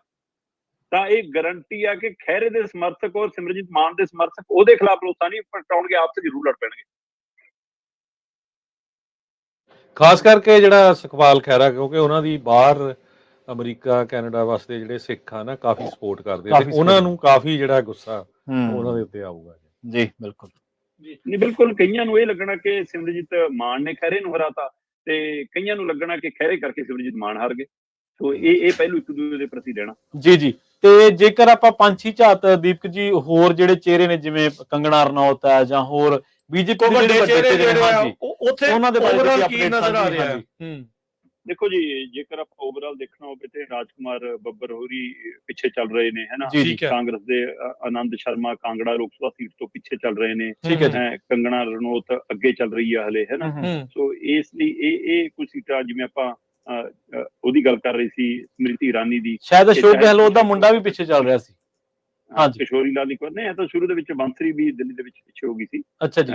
ਤਾਂ ਇਹ ਗਾਰੰਟੀ ਆ ਕਿ ਖੈਰੇ ਦੇ ਸਮਰਥਕ ਔਰ ਸਿਮਰਜੀਤ ਮਾਨ ਦੇ ਸਮਰਥਕ ਉਹਦੇ ਖਿਲਾਫ ਲੋਕਾਂ ਨਹੀਂ ਪਟਾਉਣਗੇ, ਆਪਸ ਜ਼ਰੂਰ ਲੜ ਪੈਣਗੇ। ਖਾਸ ਕਰਕੇ ਜਿਹੜਾ ਸੁਖਪਾਲ ਖਹਿਰਾ, ਕਿਉਂਕਿ ਉਹਨਾਂ ਦੀ ਬਾਹਰ ਅਮਰੀਕਾ ਕੈਨੇਡਾ ਵਾਸਤੇ ਜਿਹੜੇ ਸਿੱਖ ਆ ਨਾ ਕਾਫੀ ਸਪੋਰਟ ਕਰਦੇ ਆ, ਤੇ ਉਹਨਾਂ ਨੂੰ ਕਾਫੀ ਜਿਹੜਾ ਗੁੱਸਾ ਉਹਨਾਂ ਦੇ ਉੱਤੇ ਆਊਗਾ। ਜੀ ਬਿਲਕੁਲ ਨਹੀਂ, ਬਿਲਕੁਲ ਕਈਆਂ ਨੂੰ ਇਹ ਲੱਗਣਾ ਕਿ ਸਿਮਰਜੀਤ ਮਾਨ ਨੇ ਖੈਰੇ ਨੂੰ ਹਰਾਤਾ, ਤੇ ਕਈਆਂ ਨੂੰ ਲੱਗਣਾ ਕਿ ਖੈਰੇ ਕਰਕੇ ਸਿਮਰਜੀਤ ਮਾਨ ਹਾਰ ਗਏ। ਸੋ ਇਹ ਪਹਿਲੂ ਇੱਕ ਦੂਜੇ ਦੇ ਪ੍ਰਤੀ ਰਹਿਣਾ। ਜੀ ਜੀ। ਤੇ ਜੇਕਰ ਆਪਾਂ ਪੰਛੀ ਝਾਤ ਦੀਪਕ ਜੀ ਹੋਰ ਜਿਹੜੇ ਚਿਹਰੇ ਨੇ, ਜਿਵੇਂ ਕੰਗਣਾ ਰਣੌਤ ਹੈ ਜਾਂ ਹੋਰ ਬੀਜੇਪੀ ਦੇ ਵੱਡੇ ਚਿਹਰੇ ਜਿਹੜੇ ਆ, ਉੱਥੇ ਉਹਨਾਂ ਦੇ ਬਾਰੇ ਕੀ ਨਜ਼ਰ ਆ ਰਿਹਾ ਹੈ? ਦੇਖੋ ਜੀ, ਜੇਕਰ ਆਪਾਂ ਓਵਰਆਲ ਦੇਖਣਾ ਹੋਵੇ ਤੇ ਰਾਜਕੁਮਾਰ ਬੱਬਰ ਹੋਰੀ ਪਿੱਛੇ ਚੱਲ ਰਹੇ ਨੇ, ਹੈਨਾ। ਕਾਂਗਰਸ ਦੇ ਆਨੰਦ ਸ਼ਰਮਾ ਕਾਂਗੜਾ ਲੋਕ ਸਭਾ ਸੀਟ ਤੋਂ ਪਿੱਛੇ ਚੱਲ ਰਹੇ ਨੇ, ਕੰਗਣਾ ਰਣੌਤ ਅੱਗੇ ਚੱਲ ਰਹੀ ਹੈ ਹਲੇ, ਹੈਨਾ। ਸੋ ਇਸ ਲਈ ਇਹ ਕੁਝ ਸੀਟਾਂ, ਜਿਵੇਂ ਆਪਾਂ ਉਹਦੀ ਗੱਲ ਕਰ ਰਹੀ ਸੀ ਸਮ੍ਰਿਤੀ ਇਰਾਨੀ ਦੀ, ਸ਼ਾਇਦ ਅਸ਼ੋਕ ਗਹਿਲੋਤ ਦਾ ਮੁੰਡਾ ਵੀ ਪਿੱਛੇ ਚੱਲ ਰਿਹਾ ਸੀ। ਹਾਂਜੀ, ਕਿਸ਼ੋਰੀ ਲਾਲ ਨਹੀਂ ਇਹ ਤਾਂ ਸ਼ੁਰੂ ਦੇ ਵਿੱਚ ਬੰਸਰੀ ਵੀ ਦਿੱਲੀ ਦੇ ਵਿੱਚ ਪਿੱਛੇ ਹੋ ਗਈ ਸੀ। ਅੱਛਾ ਜੀ।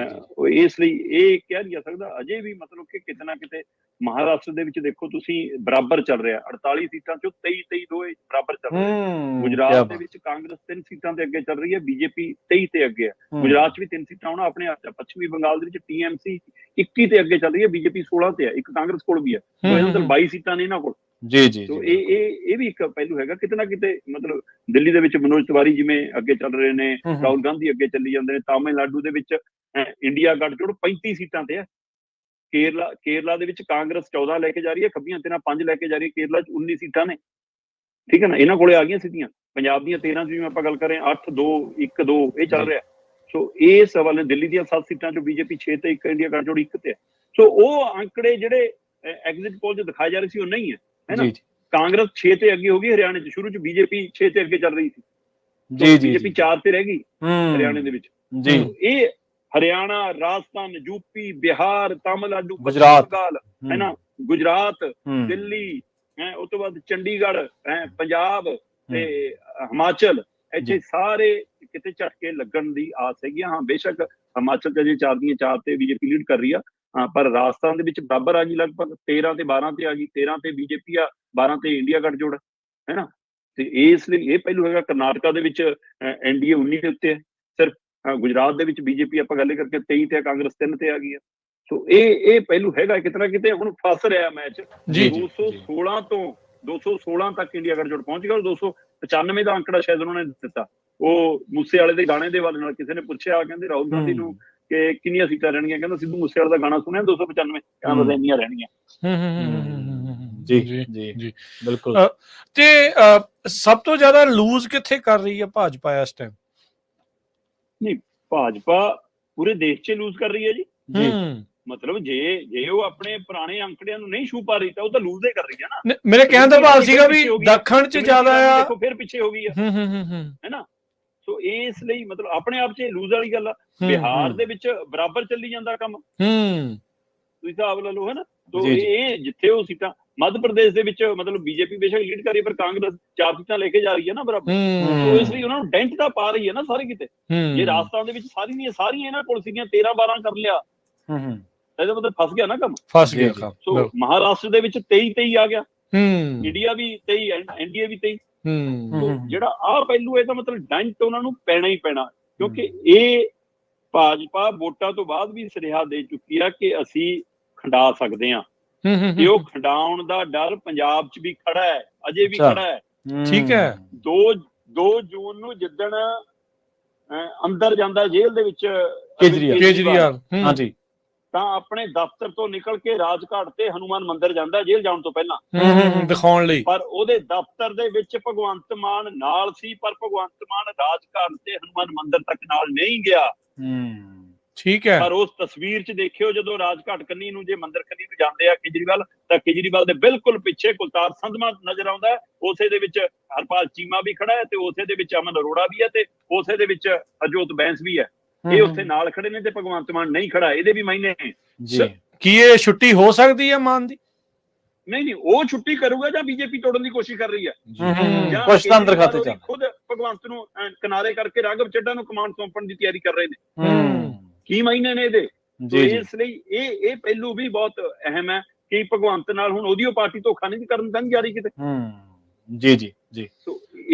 ਇਸ ਲਈ ਇਹ ਕਿਹਾ ਨਹੀਂ ਜਾ ਸਕਦਾ ਅਜੇ ਵੀ, ਮਤਲਬ ਕਿ ਕਿਤੇ ਨਾ ਕਿਤੇ ਮਹਾਰਾਸ਼ਟਰ ਦੇ ਵਿੱਚ ਦੇਖੋ ਤੁਸੀਂ ਬਰਾਬਰ ਚੱਲ ਰਿਹਾ, 48 ਸੀਟਾਂ ਚੋਂ 23 ਦੋਏ ਬਰਾਬਰ ਚੱਲ ਰਹੇ। ਗੁਜਰਾਤ ਦੇ ਵਿੱਚ ਕਾਂਗਰਸ 3 ਸੀਟਾਂ ਤੇ ਅੱਗੇ ਚੱਲ ਰਹੀ ਹੈ, ਬੀਜੇਪੀ 23 ਤੇ ਅੱਗੇ ਹੈ। ਗੁਜਰਾਤ 'ਚ ਵੀ 3 ਸੀਟਾਂ ਹੋਣਾ ਆਪਣੇ ਹੱਥ 'ਚ। ਪੱਛਮੀ ਬੰਗਾਲ ਦੇ ਵਿੱਚ TMC 21 ਤੇ ਅੱਗੇ ਚੱਲ ਰਹੀ ਹੈ, ਬੀਜੇਪੀ 16 ਤੇ ਹੈ, ਇੱਕ ਕਾਂਗਰਸ ਕੋਲ ਵੀ ਹੈ। ਸੋ ਇਹਨਾਂ 22 ਸੀਟਾਂ ਨੇ ਇਹਨਾਂ ਕੋਲ। ਜੀ ਜੀ। ਸੋ ਇਹ ਵੀ ਇੱਕ ਪਹਿਲੂ ਹੈਗਾ ਕਿਤੇ ਨਾ ਕਿਤੇ। ਮਤਲਬ ਦਿੱਲੀ ਦੇ ਵਿੱਚ ਮਨੋਜ ਤਿਵਾਰੀ ਜਿਵੇਂ ਅੱਗੇ ਚੱਲ ਰਹੇ ਨੇ, ਰਾਹੁਲ ਗਾਂਧੀ ਅੱਗੇ ਚੱਲੀ ਜਾਂਦੇ ਨੇ। ਤਾਮਿਲਨਾਡੂ ਦੇ ਵਿੱਚ ਇੰਡੀਆ ਗੱਠਜੋੜ 35 ਸੀਟਾਂ ਤੇ ਹੈ। ਕੇਰਲਾ ਦੇ ਵਿੱਚ ਕਾਂਗਰਸ 14 ਲੈ ਕੇ ਜਾ ਰਹੀ ਹੈ, ਖੱਬੀਆਂ ਧਿਰਾਂ 5 ਲੈ ਕੇ ਜਾ ਰਹੀ ਹੈ। ਕੇਰਲਾ 'ਚ 19 ਸੀਟਾਂ ਨੇ, ਠੀਕ ਹੈ ਨਾ, ਇਹਨਾਂ ਕੋਲੇ ਆ ਗਈਆਂ ਸਿੱਧੀਆਂ। ਪੰਜਾਬ ਦੀਆਂ 13 ਜਿਵੇਂ ਆਪਾਂ ਗੱਲ ਕਰ ਰਹੇ ਹਾਂ, 8-2 1-2 ਇਹ ਚੱਲ ਰਿਹਾ। ਸੋ ਇਸ ਹਵਾਲੇ ਦਿੱਲੀ ਦੀਆਂ 7 ਸੀਟਾਂ 'ਚੋਂ ਬੀਜੇਪੀ 6 ਤੇ 1, ਇੰਡੀਆ ਗੱਠਜੋੜ 1 ਤੇ ਹੈ। ਸੋ ਉਹ ਅੰਕੜੇ ਜਿਹੜੇ ਐਗਜ਼ਿਟ ਪੋਲ 'ਚ ਦਿਖਾਏ ਜਾ ਰਹੇ ਸੀ ਉਹ ਨਹੀਂ ਹੈ, ਹੈ ਨਾ। ਕਾਂਗਰਸ 6 ਤੇ ਅੱਗੇ ਹੋ ਗਈ ਹਰਿਆਣੇ 'ਚ, ਸ਼ੁਰੂ 'ਚ ਬੀਜੇਪੀ 6 ਤੇ ਅੱਗੇ ਚੱਲ ਰਹੀ ਸੀ। ਜੀ ਜੀ। ਬੀਜੇਪੀ 4 ਤੇ ਰਹਿ ਗਈ ਹਰਿਆਣੇ ਦੇ ਵਿੱਚ। ਜੀ, ਇਹ ਹਰਿਆਣਾ, ਰਾਜਸਥਾਨ, ਯੂਪੀ, ਬਿਹਾਰ, ਤਾਮਿਲਨਾਡੂ, ਗੁਜਰਾਤ, ਹੈ ਨਾ, ਗੁਜਰਾਤ, ਦਿੱਲੀ, ਉਸ ਤੋਂ ਬਾਅਦ ਚੰਡੀਗੜ੍ਹ, ਪੰਜਾਬ ਤੇ ਹਿਮਾਚਲ, ਇੱਥੇ ਸਾਰੇ ਕਿਤੇ ਝਟਕੇ ਲੱਗਣ ਦੀ ਆਸ ਹੈਗੀ। ਹਾਂ ਬੇਸ਼ੱਕ ਹਿਮਾਚਲ 'ਚ ਅਜੇ 4 ਦੀਆਂ 4 ਤੇ ਬੀਜੇਪੀ ਲੀਡ ਕਰ ਰਹੀ ਆ, ਪਰ ਰਾਜਸਥਾਨ ਦੇ ਵਿੱਚ ਬਰਾਬਰ ਆ ਗਈ, ਲਗਭਗ 13 ਤੇ 12 ਤੇ ਆ ਗਈ। 13 ਤੇ ਬੀਜੇਪੀ ਆ, 12 ਤੇ ਇੰਡੀਆ ਗੱਠਜੋੜ, ਹੈ ਨਾ। ਤੇ ਇਸ ਲਈ ਇਹ ਪਹਿਲੂ ਹੈਗਾ। ਕਰਨਾਟਕਾ ਦੇ ਵਿੱਚ NDA 19 ਦੇ ਉੱਤੇ ਹੈ ਸਿਰਫ। ਗੁਜਰਾਤ ਦੇ ਵਿੱਚ ਬੀਜੇਪੀ ਆਪਾਂ ਗੱਲ ਕਰਕੇ 23 ਤੇ, ਕਾਂਗਰਸ 3 ਤੇ ਆ ਗਈ ਹੈ। ਸੋ ਇਹ ਪਹਿਲੂ ਹੈਗਾ ਕਿਤੇ ਨਾ ਕਿਤੇ। ਹੁਣ ਫਸ ਰਿਹਾ ਮੈਚ। 216 ਤੋਂ 216 ਤੱਕ ਇੰਡੀਆ ਗੱਠਜੋੜ ਪਹੁੰਚ ਗਿਆ। 295 ਦਾ ਅੰਕੜਾ ਸ਼ਾਇਦ ਉਹਨਾਂ ਨੇ ਦਿੱਤਾ। ਉਹ ਮੂਸੇ ਵਾਲੇ ਦੇ ਗਾਣੇ ਦੇ ਵਾਲੇ ਨਾਲ ਕਿਸੇ ਨੇ ਪੁੱਛਿਆ, ਕਹਿੰਦੇ ਰਾਹੁਲ ਗਾਂਧੀ ਨੂੰ ਕਿ ਕਿੰਨੀਆਂ ਸੀਟਾਂ ਰਹਿਣਗੀਆਂ, ਕਹਿੰਦਾ ਸਿੱਧੂ ਮੂਸੇ ਵਾਲੇ ਦਾ ਗਾਣਾ ਸੁਣਿਆ 295, ਕਹਿੰਦਾ ਬਸ ਇੰਨੀਆਂ ਰਹਿਣਗੀਆਂ। ਜੀ ਜੀ ਜੀ ਬਿਲਕੁਲ। ਤੇ ਸਭ ਤੋਂ ਜ਼ਿਆਦਾ ਲੂਜ਼ ਕਿੱਥੇ ਕਰ ਰਹੀ ਹੈ ਭਾਜਪਾ ਇਸ ਟਾਈਮ? ਨਹੀਂ, ਭਾਜਪਾ ਪੂਰੇ ਦੇਸ਼ 'ਚ ਲੂਜ਼ ਕਰ ਰਹੀ ਹੈ ਜੀ। ਮਤਲਬ ਜੇ ਉਹ ਆਪਣੇ ਪੁਰਾਣੇ ਅੰਕੜਿਆਂ ਨੂੰ ਨਹੀਂ ਛੂ ਪਾ ਰਹੀ ਤਾਂ ਉਹ ਤਾਂ ਲੂਜ਼ ਹੀ ਕਰ ਰਹੀ ਹੈ ਨਾ। ਮੇਰੇ ਕਹਿਣ ਦਾ ਭਾਵ ਸੀਗਾ ਵੀ ਦੱਖਣ 'ਚ ਜ਼ਿਆਦਾ ਆ, ਦੇਖੋ ਫਿਰ ਪਿੱਛੇ ਹੋ ਗਈ ਹੈ ਨਾ। ਸੋ ਇਸ ਲਈ ਮਤਲਬ ਆਪਣੇ ਆਪ 'ਚ ਲੂਜ਼ ਵਾਲੀ ਗੱਲ ਆ। ਬਿਹਾਰ ਦੇ ਵਿੱਚ ਬਰਾਬਰ ਚੱਲੀ ਜਾਂਦਾ ਕੰਮ, ਤੁਸੀਂ ਹਿਸਾਬ ਲਾ ਲਓ, ਹੈ ਨਾ। ਸੋ ਇਹ ਜਿੱਥੇ ਉਹ ਸੀਟਾਂ, ਮੱਧ ਪ੍ਰਦੇਸ਼ ਦੇ ਵਿੱਚ ਮਤਲਬ ਬੀਜੇਪੀ ਬੇਸ਼ੱਕ ਲੀਡ ਕਰ ਰਹੀ ਹੈ, ਪਰ ਕਾਂਗਰਸ 4 ਸੀਟਾਂ ਲੈ ਕੇ ਜਾ ਰਹੀ ਹੈ ਨਾ ਬਰਾਬਰ। ਸੋ ਇਸ ਲਈ ਉਹਨਾਂ ਨੂੰ ਡੈਂਟ ਤਾਂ ਪਾ ਰਹੀ ਹੈ ਨਾ ਸਾਰੇ ਕਿਤੇ। ਜੇ ਰਾਜਸਥਾਨ ਦੇ ਵਿੱਚ ਸਾਰੀਆਂ ਇਹਨਾਂ ਕੋਲ ਸੀਗੀਆਂ, 13-12 ਕਰ ਲਿਆ, ਇਹਦਾ ਮਤਲਬ ਫਸ ਗਿਆ ਨਾ ਕੰਮ, ਫਸ ਗਿਆ। ਸੋ ਮਹਾਰਾਸ਼ਟਰ ਦੇ ਵਿੱਚ 23 ਆ ਗਿਆ, ਇੰਡੀਆ ਵੀ 23, NDA ਵੀ 23। ਜਿਹੜਾ ਆਹ ਪਹਿਲੂ, ਇਹਦਾ ਮਤਲਬ ਡੈਂਟ ਉਹਨਾਂ ਨੂੰ ਪੈਣਾ ਹੀ ਪੈਣਾ, ਕਿਉਂਕਿ ਇਹ ਭਾਜਪਾ ਵੋਟਾਂ ਤੋਂ ਬਾਅਦ ਵੀ ਸੁਨੇਹਾ ਦੇ ਚੁੱਕੀ ਆ ਕਿ ਅਸੀਂ ਖੰਡਾ ਸਕਦੇ ਹਾਂ। ਤੇ ਉਹ ਖੰਡਾਉਣ ਦਾ ਡਰ ਪੰਜਾਬ 'ਚ ਵੀ ਖੜਾ ਹੈ, ਅਜੇ ਵੀ ਖੜਾ ਹੈ। ਠੀਕ ਹੈ। 2 ਜੂਨ ਨੂੰ ਜਿੱਦਣ ਅੰਦਰ ਜਾਂਦਾ ਜੇਲ੍ਹ ਦੇ ਵਿੱਚ ਕੇਜਰੀਵਾਲ ਹਾਂਜੀ ਤਾਂ ਆਪਣੇ ਦਫ਼ਤਰ ਤੋਂ ਨਿਕਲ ਕੇ ਰਾਜਘਾਟ ਤੇ ਹਨੂਮਾਨ ਮੰਦਿਰ ਜਾਂਦਾ ਜੇਲ੍ਹ ਜਾਣ ਤੋਂ ਪਹਿਲਾਂ ਦਿਖਾਉਣ ਲਈ, ਪਰ ਉਹਦੇ ਦਫ਼ਤਰ ਦੇ ਵਿੱਚ ਭਗਵੰਤ ਮਾਨ ਨਾਲ ਸੀ, ਪਰ ਭਗਵੰਤ ਮਾਨ ਰਾਜਘਾਟ ਤੇ ਹਨੂਮਾਨ ਮੰਦਿਰ ਤੱਕ ਨਾਲ ਨਹੀਂ ਗਿਆ। ਠੀਕ ਹੈ। ਪਰ ਉਸ ਤਸਵੀਰ 'ਚ ਦੇਖਿਓ ਜਦੋਂ ਰਾਜਘਾਟ ਕੰਨੀ ਨੂੰ ਜੇ ਮੰਦਿਰ ਕੰਨੀ ਨੂੰ ਜਾਂਦੇ ਆ ਕੇਜਰੀਵਾਲ, ਤਾਂ ਕੇਜਰੀਵਾਲ ਦੇ ਬਿਲਕੁਲ ਪਿੱਛੇ ਕੁਲਤਾਰ ਸੰਧਵਾ ਨਜ਼ਰ ਆਉਂਦਾ ਹੈ, ਉਸੇ ਦੇ ਵਿੱਚ ਹਰਪਾਲ ਚੀਮਾ ਵੀ ਖੜਾ ਹੈ ਤੇ ਉਸੇ ਦੇ ਵਿੱਚ ਅਮਨ ਅਰੋੜਾ ਵੀ ਹੈ ਤੇ ਉਸੇ ਦੇ ਵਿੱਚ ਅਜੋਤ ਬੈਂਸ ਵੀ ਹੈ। ਇਹ ਉੱਥੇ ਨਾਲ ਖੜੇ ਨੇ ਤੇ ਭਗਵੰਤ ਮਾਨ ਨਹੀਂ ਖੜਾ, ਇਹਦੇ ਵੀ ਮਾਇਨੇ ਨੇ। ਕੀ ਇਹ ਛੁੱਟੀ ਹੋ ਸਕਦੀ ਹੈ ਮਾਨ ਦੀ? ਨਹੀਂ, ਉਹ ਛੁੱਟੀ ਕਰੂਗਾ ਜਾਂ ਬੀਜੇਪੀ ਤੋੜਨ ਦੀ ਕੋਸ਼ਿਸ਼ ਕਰ ਰਹੀ ਹੈ, ਕੁਛ ਤਾਂ ਅੰਦਰ ਖਾਤੇ ਚ ਖੁਦ ਭਗਵੰਤ ਨੂੰ ਕਿਨਾਰੇ ਕਰਕੇ ਰਾਘਵ ਚੱਡਾ ਨੂੰ ਕਮਾਂਡ ਸੌਂਪਣ ਦੀ ਤਿਆਰੀ ਕਰ ਰਹੇ ਨੇ। ਕੀ ਮਾਇਨੇ ਨੇ ਇਹਦੇ? ਇਸ ਲਈ ਇਹ ਪਹਿਲੂ ਵੀ ਬਹੁਤ ਅਹਿਮ ਹੈ ਕਿ ਭਗਵੰਤ ਨਾਲ ਹੁਣ ਉਹਦੀ ਪਾਰਟੀ ਧੋਖਾ ਨਹੀਂ ਕਰਨ ਤਾਂ ਨਹੀਂ ਜਾ ਰਹੀ ਕਿਤੇ। ਜੀ ਜੀ ਜੀ,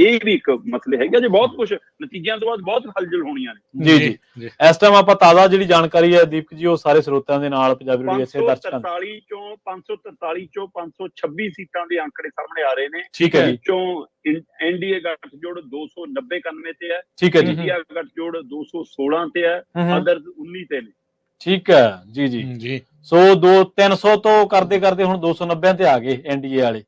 ਇਹ ਵੀ ਇੱਕ ਮਸਲੇ ਹੈਗਾ ਜੇ ਬਹੁਤ ਕੁਝ ਨਤੀਜਿਆਂ ਤੋਂ ਬਾਅਦ ਬਹੁਤ ਹਲਚਲ ਹੋਣੀਆਂ ਨੇ। ਜੀ ਜੀ, ਇਸ ਟਾਈਮ ਆਪਾਂ ਤਾਜ਼ਾ ਜਿਹੜੀ ਜਾਣਕਾਰੀ ਹੈ ਦੀਪਕ ਜੀ ਉਹ ਸਾਰੇ ਸਰੋਤਿਆਂ ਦੇ ਨਾਲ ਪੰਜਾਬੀ ਰੇਡੀਓ ਐਸੇ ਦਰਸ਼ਕਾਂ 543 ਚੋਂ 526 ਸੀਟਾਂ ਦੇ ਅੰਕੜੇ ਸਾਹਮਣੇ ਆ ਰਹੇ ਨੇ। ਠੀਕ ਹੈ ਜੀ। ਵਿੱਚੋਂ ਐਨਡੀਏ ਗੱਠਜੋੜ 290-91 ਤੇ ਹੈ, ਠੀਕ ਹੈ ਜੀ। ਇੰਡੀਆ ਗੱਠਜੋੜ 216 ਤੇ ਹੈ, ਅਦਰਸ 19 ਤੇ ਨੇ। ਠੀਕ ਹੈ ਜੀ ਜੀ ਜੀ। ਸੋ 300 ਤੋਂ ਕਰਦੇ ਕਰਦੇ ਹੁਣ 290 ਤੇ ਆ ਗਏ ਐਨਡੀਏ ਵਾਲੇ।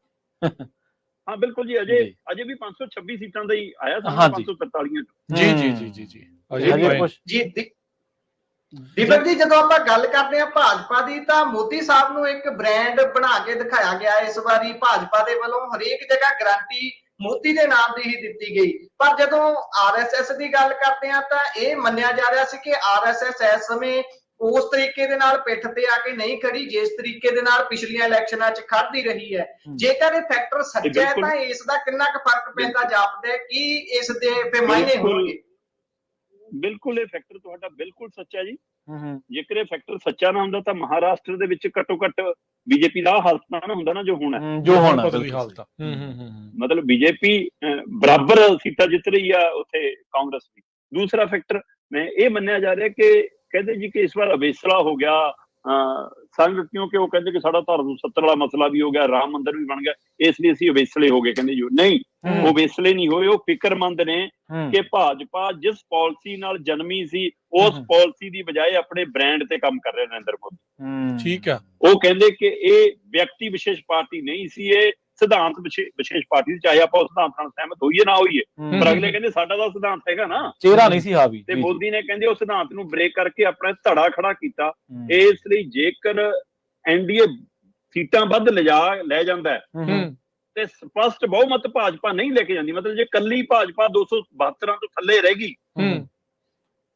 ਹਾਂ ਬਿਲਕੁਲ ਜੀ, ਅਜੇ ਵੀ 526 ਸੀਟਾਂ ਦਾ ਹੀ ਆਇਆ ਸੀ 543 ਜੀ ਜੀ ਜੀ ਜੀ ਜੀ ਜੀ। ਦੀਪਕ ਜੀ, ਜਦੋਂ ਆਪਾਂ ਗੱਲ ਕਰਦੇ ਆ ਭਾਜਪਾ ਦੀ ਤਾਂ ਮੋਦੀ ਸਾਹਿਬ ਨੂੰ ਇੱਕ ਬ੍ਰਾਂਡ ਬਣਾ ਕੇ ਦਿਖਾਇਆ ਗਿਆ ਇਸ ਵਾਰੀ ਭਾਜਪਾ ਦੇ ਵੱਲੋਂ। ਹਰੇਕ ਜਗ੍ਹਾ ਗਾਰੰਟੀ ਮੋਦੀ ਦੇ ਨਾਮ ਦੀ ਹੀ ਦਿੱਤੀ ਗਈ, ਪਰ ਜਦੋਂ ਆਰਐਸਐਸ ਦੀ ਗੱਲ ਕਰਦੇ ਆ ਤਾਂ ਇਹ ਮੰਨਿਆ ਜਾ ਰਿਹਾ ਸੀ ਕਿ ਆਰਐਸਐਸ ਇਸ ਸਮੇਂ ਉਸ ਤਰੀਕੇ ਦੇ ਨਾਲ ਪਿੱਠ ਤੇ ਆ ਕੇ ਨਹੀਂ ਖੜੀ ਜਿਸ ਤਰੀਕੇ ਦੇ ਨਾਲ ਪਿਛਲੀਆਂ ਇਲੈਕਸ਼ਨਾਂ 'ਚ ਖੜਦੀ ਰਹੀ ਹੈ। ਜੇਕਰ ਇਹ ਫੈਕਟਰ ਸੱਚਾ ਹੈ ਤਾਂ ਇਸ ਦਾ ਕਿੰਨਾ ਕੁ ਫਰਕ ਪੈਂਦਾ ਜਾਪਦਾ ਹੈ? ਕੀ ਇਸ ਦੇ ਮਾਇਨੇ ਹੋਣਗੇ? ਬਿਲਕੁਲ, ਇਹ ਫੈਕਟਰ ਤੁਹਾਡਾ ਬਿਲਕੁਲ ਸੱਚਾ ਜੀ। ਜੇਕਰ ਇਹ ਫੈਕਟਰ ਸੱਚਾ ਨਾ ਹੁੰਦਾ ਤਾਂ ਮਹਾਰਾਸ਼ਟਰ ਦੇ ਵਿੱਚ ਘੱਟੋ ਘੱਟ ਬੀਜੇਪੀ ਦਾ ਹਾਲਤ ਨਾ ਹੁੰਦਾ ਨਾ ਜੋ ਹੋਣਾ ਹਾਲਤ। ਮਤਲਬ ਬੀਜੇਪੀ ਬਰਾਬਰ ਸੀਟਾਂ ਜਿੱਤ ਰਹੀ ਆ ਉੱਥੇ ਕਾਂਗਰਸ ਵੀ। ਦੂਸਰਾ ਫੈਕਟਰ ਮੈਂ ਇਹ ਮੰਨਿਆ ਜਾ ਰਿਹਾ ਕਿ ਕਹਿੰਦੇ ਜੀ ਕਿ ਇਸ ਵਾਰ ਅਵੇਸਲਾ ਹੋ ਗਿਆ ਸੰਘ, ਕਿਉਂਕਿ ਉਹ ਕਹਿੰਦੇ ਕਿ ਸਾਡਾ ਧਰਮ 70 ਵਾਲਾ ਮਸਲਾ ਵੀ ਹੋ ਗਿਆ, ਰਾਮ ਮੰਦਿਰ ਵੀ ਬਣ ਗਿਆ, ਇਸ ਲਈ ਅਸੀਂ ਅਵੇਸਲੇ ਹੋ ਗਏ। ਕਹਿੰਦੇ ਜੀ ਨਹੀਂ, ਉਹ ਅਵੇਸਲੇ ਨਹੀਂ ਹੋਏ, ਉਹ ਫਿਕਰਮੰਦ ਨੇ ਕਿ ਭਾਜਪਾ ਜਿਸ ਪਾਲਿਸੀ ਨਾਲ ਜਨਮੀ ਸੀ ਉਸ ਪਾਲਿਸੀ ਦੀ ਬਜਾਏ ਆਪਣੇ ਬ੍ਰਾਂਡ ਤੇ ਕੰਮ ਕਰ ਰਹੇ ਨਰਿੰਦਰ ਮੋਦੀ। ਠੀਕ ਆ। ਉਹ ਕਹਿੰਦੇ ਕਿ ਇਹ ਵਿਅਕਤੀ ਵਿਸ਼ੇਸ਼ ਪਾਰਟੀ ਨਹੀਂ ਸੀ, ਇਹ ਸਿਧਾਂਤ ਵਿਸ਼ੇਸ਼ ਪਾਰਟੀ, ਚਾਹੇ ਆਪਾਂ ਉਸ ਸਿਧਾਂਤ ਨਾਲ ਸਹਿਮਤ ਹੋਈਏ ਨਾ ਹੋਈਏ, ਪਰ ਅਗਲੇ ਕਹਿੰਦੇ ਸਾਡਾ ਤਾਂ ਸਿਧਾਂਤ ਹੈਗਾ ਨਾ, ਚਿਹਰਾ ਨਹੀਂ ਸੀ ਹਾਵੀ। ਤੇ ਮੋਦੀ ਨੇ ਕਹਿੰਦੇ ਉਹ ਸਿਧਾਂਤ ਨੂੰ ਬ੍ਰੇਕ ਕਰਕੇ ਆਪਣਾ ਧੜਾ ਖੜਾ ਕੀਤਾ। ਇਸ ਲਈ ਜੇਕਰ ਐਨਡੀਏ ਸੀਟਾਂ ਵੱਧ ਲੈ ਜਾਂਦਾ ਤੇ ਸਪਸ਼ਟ ਬਹੁਮਤ ਭਾਜਪਾ ਨਹੀਂ ਲੈ ਕੇ ਜਾਂਦੀ, ਮਤਲਬ ਜੇ ਕੱਲੀ ਭਾਜਪਾ 272 ਤੋਂ ਥੱਲੇ ਰਹਿ ਗਈ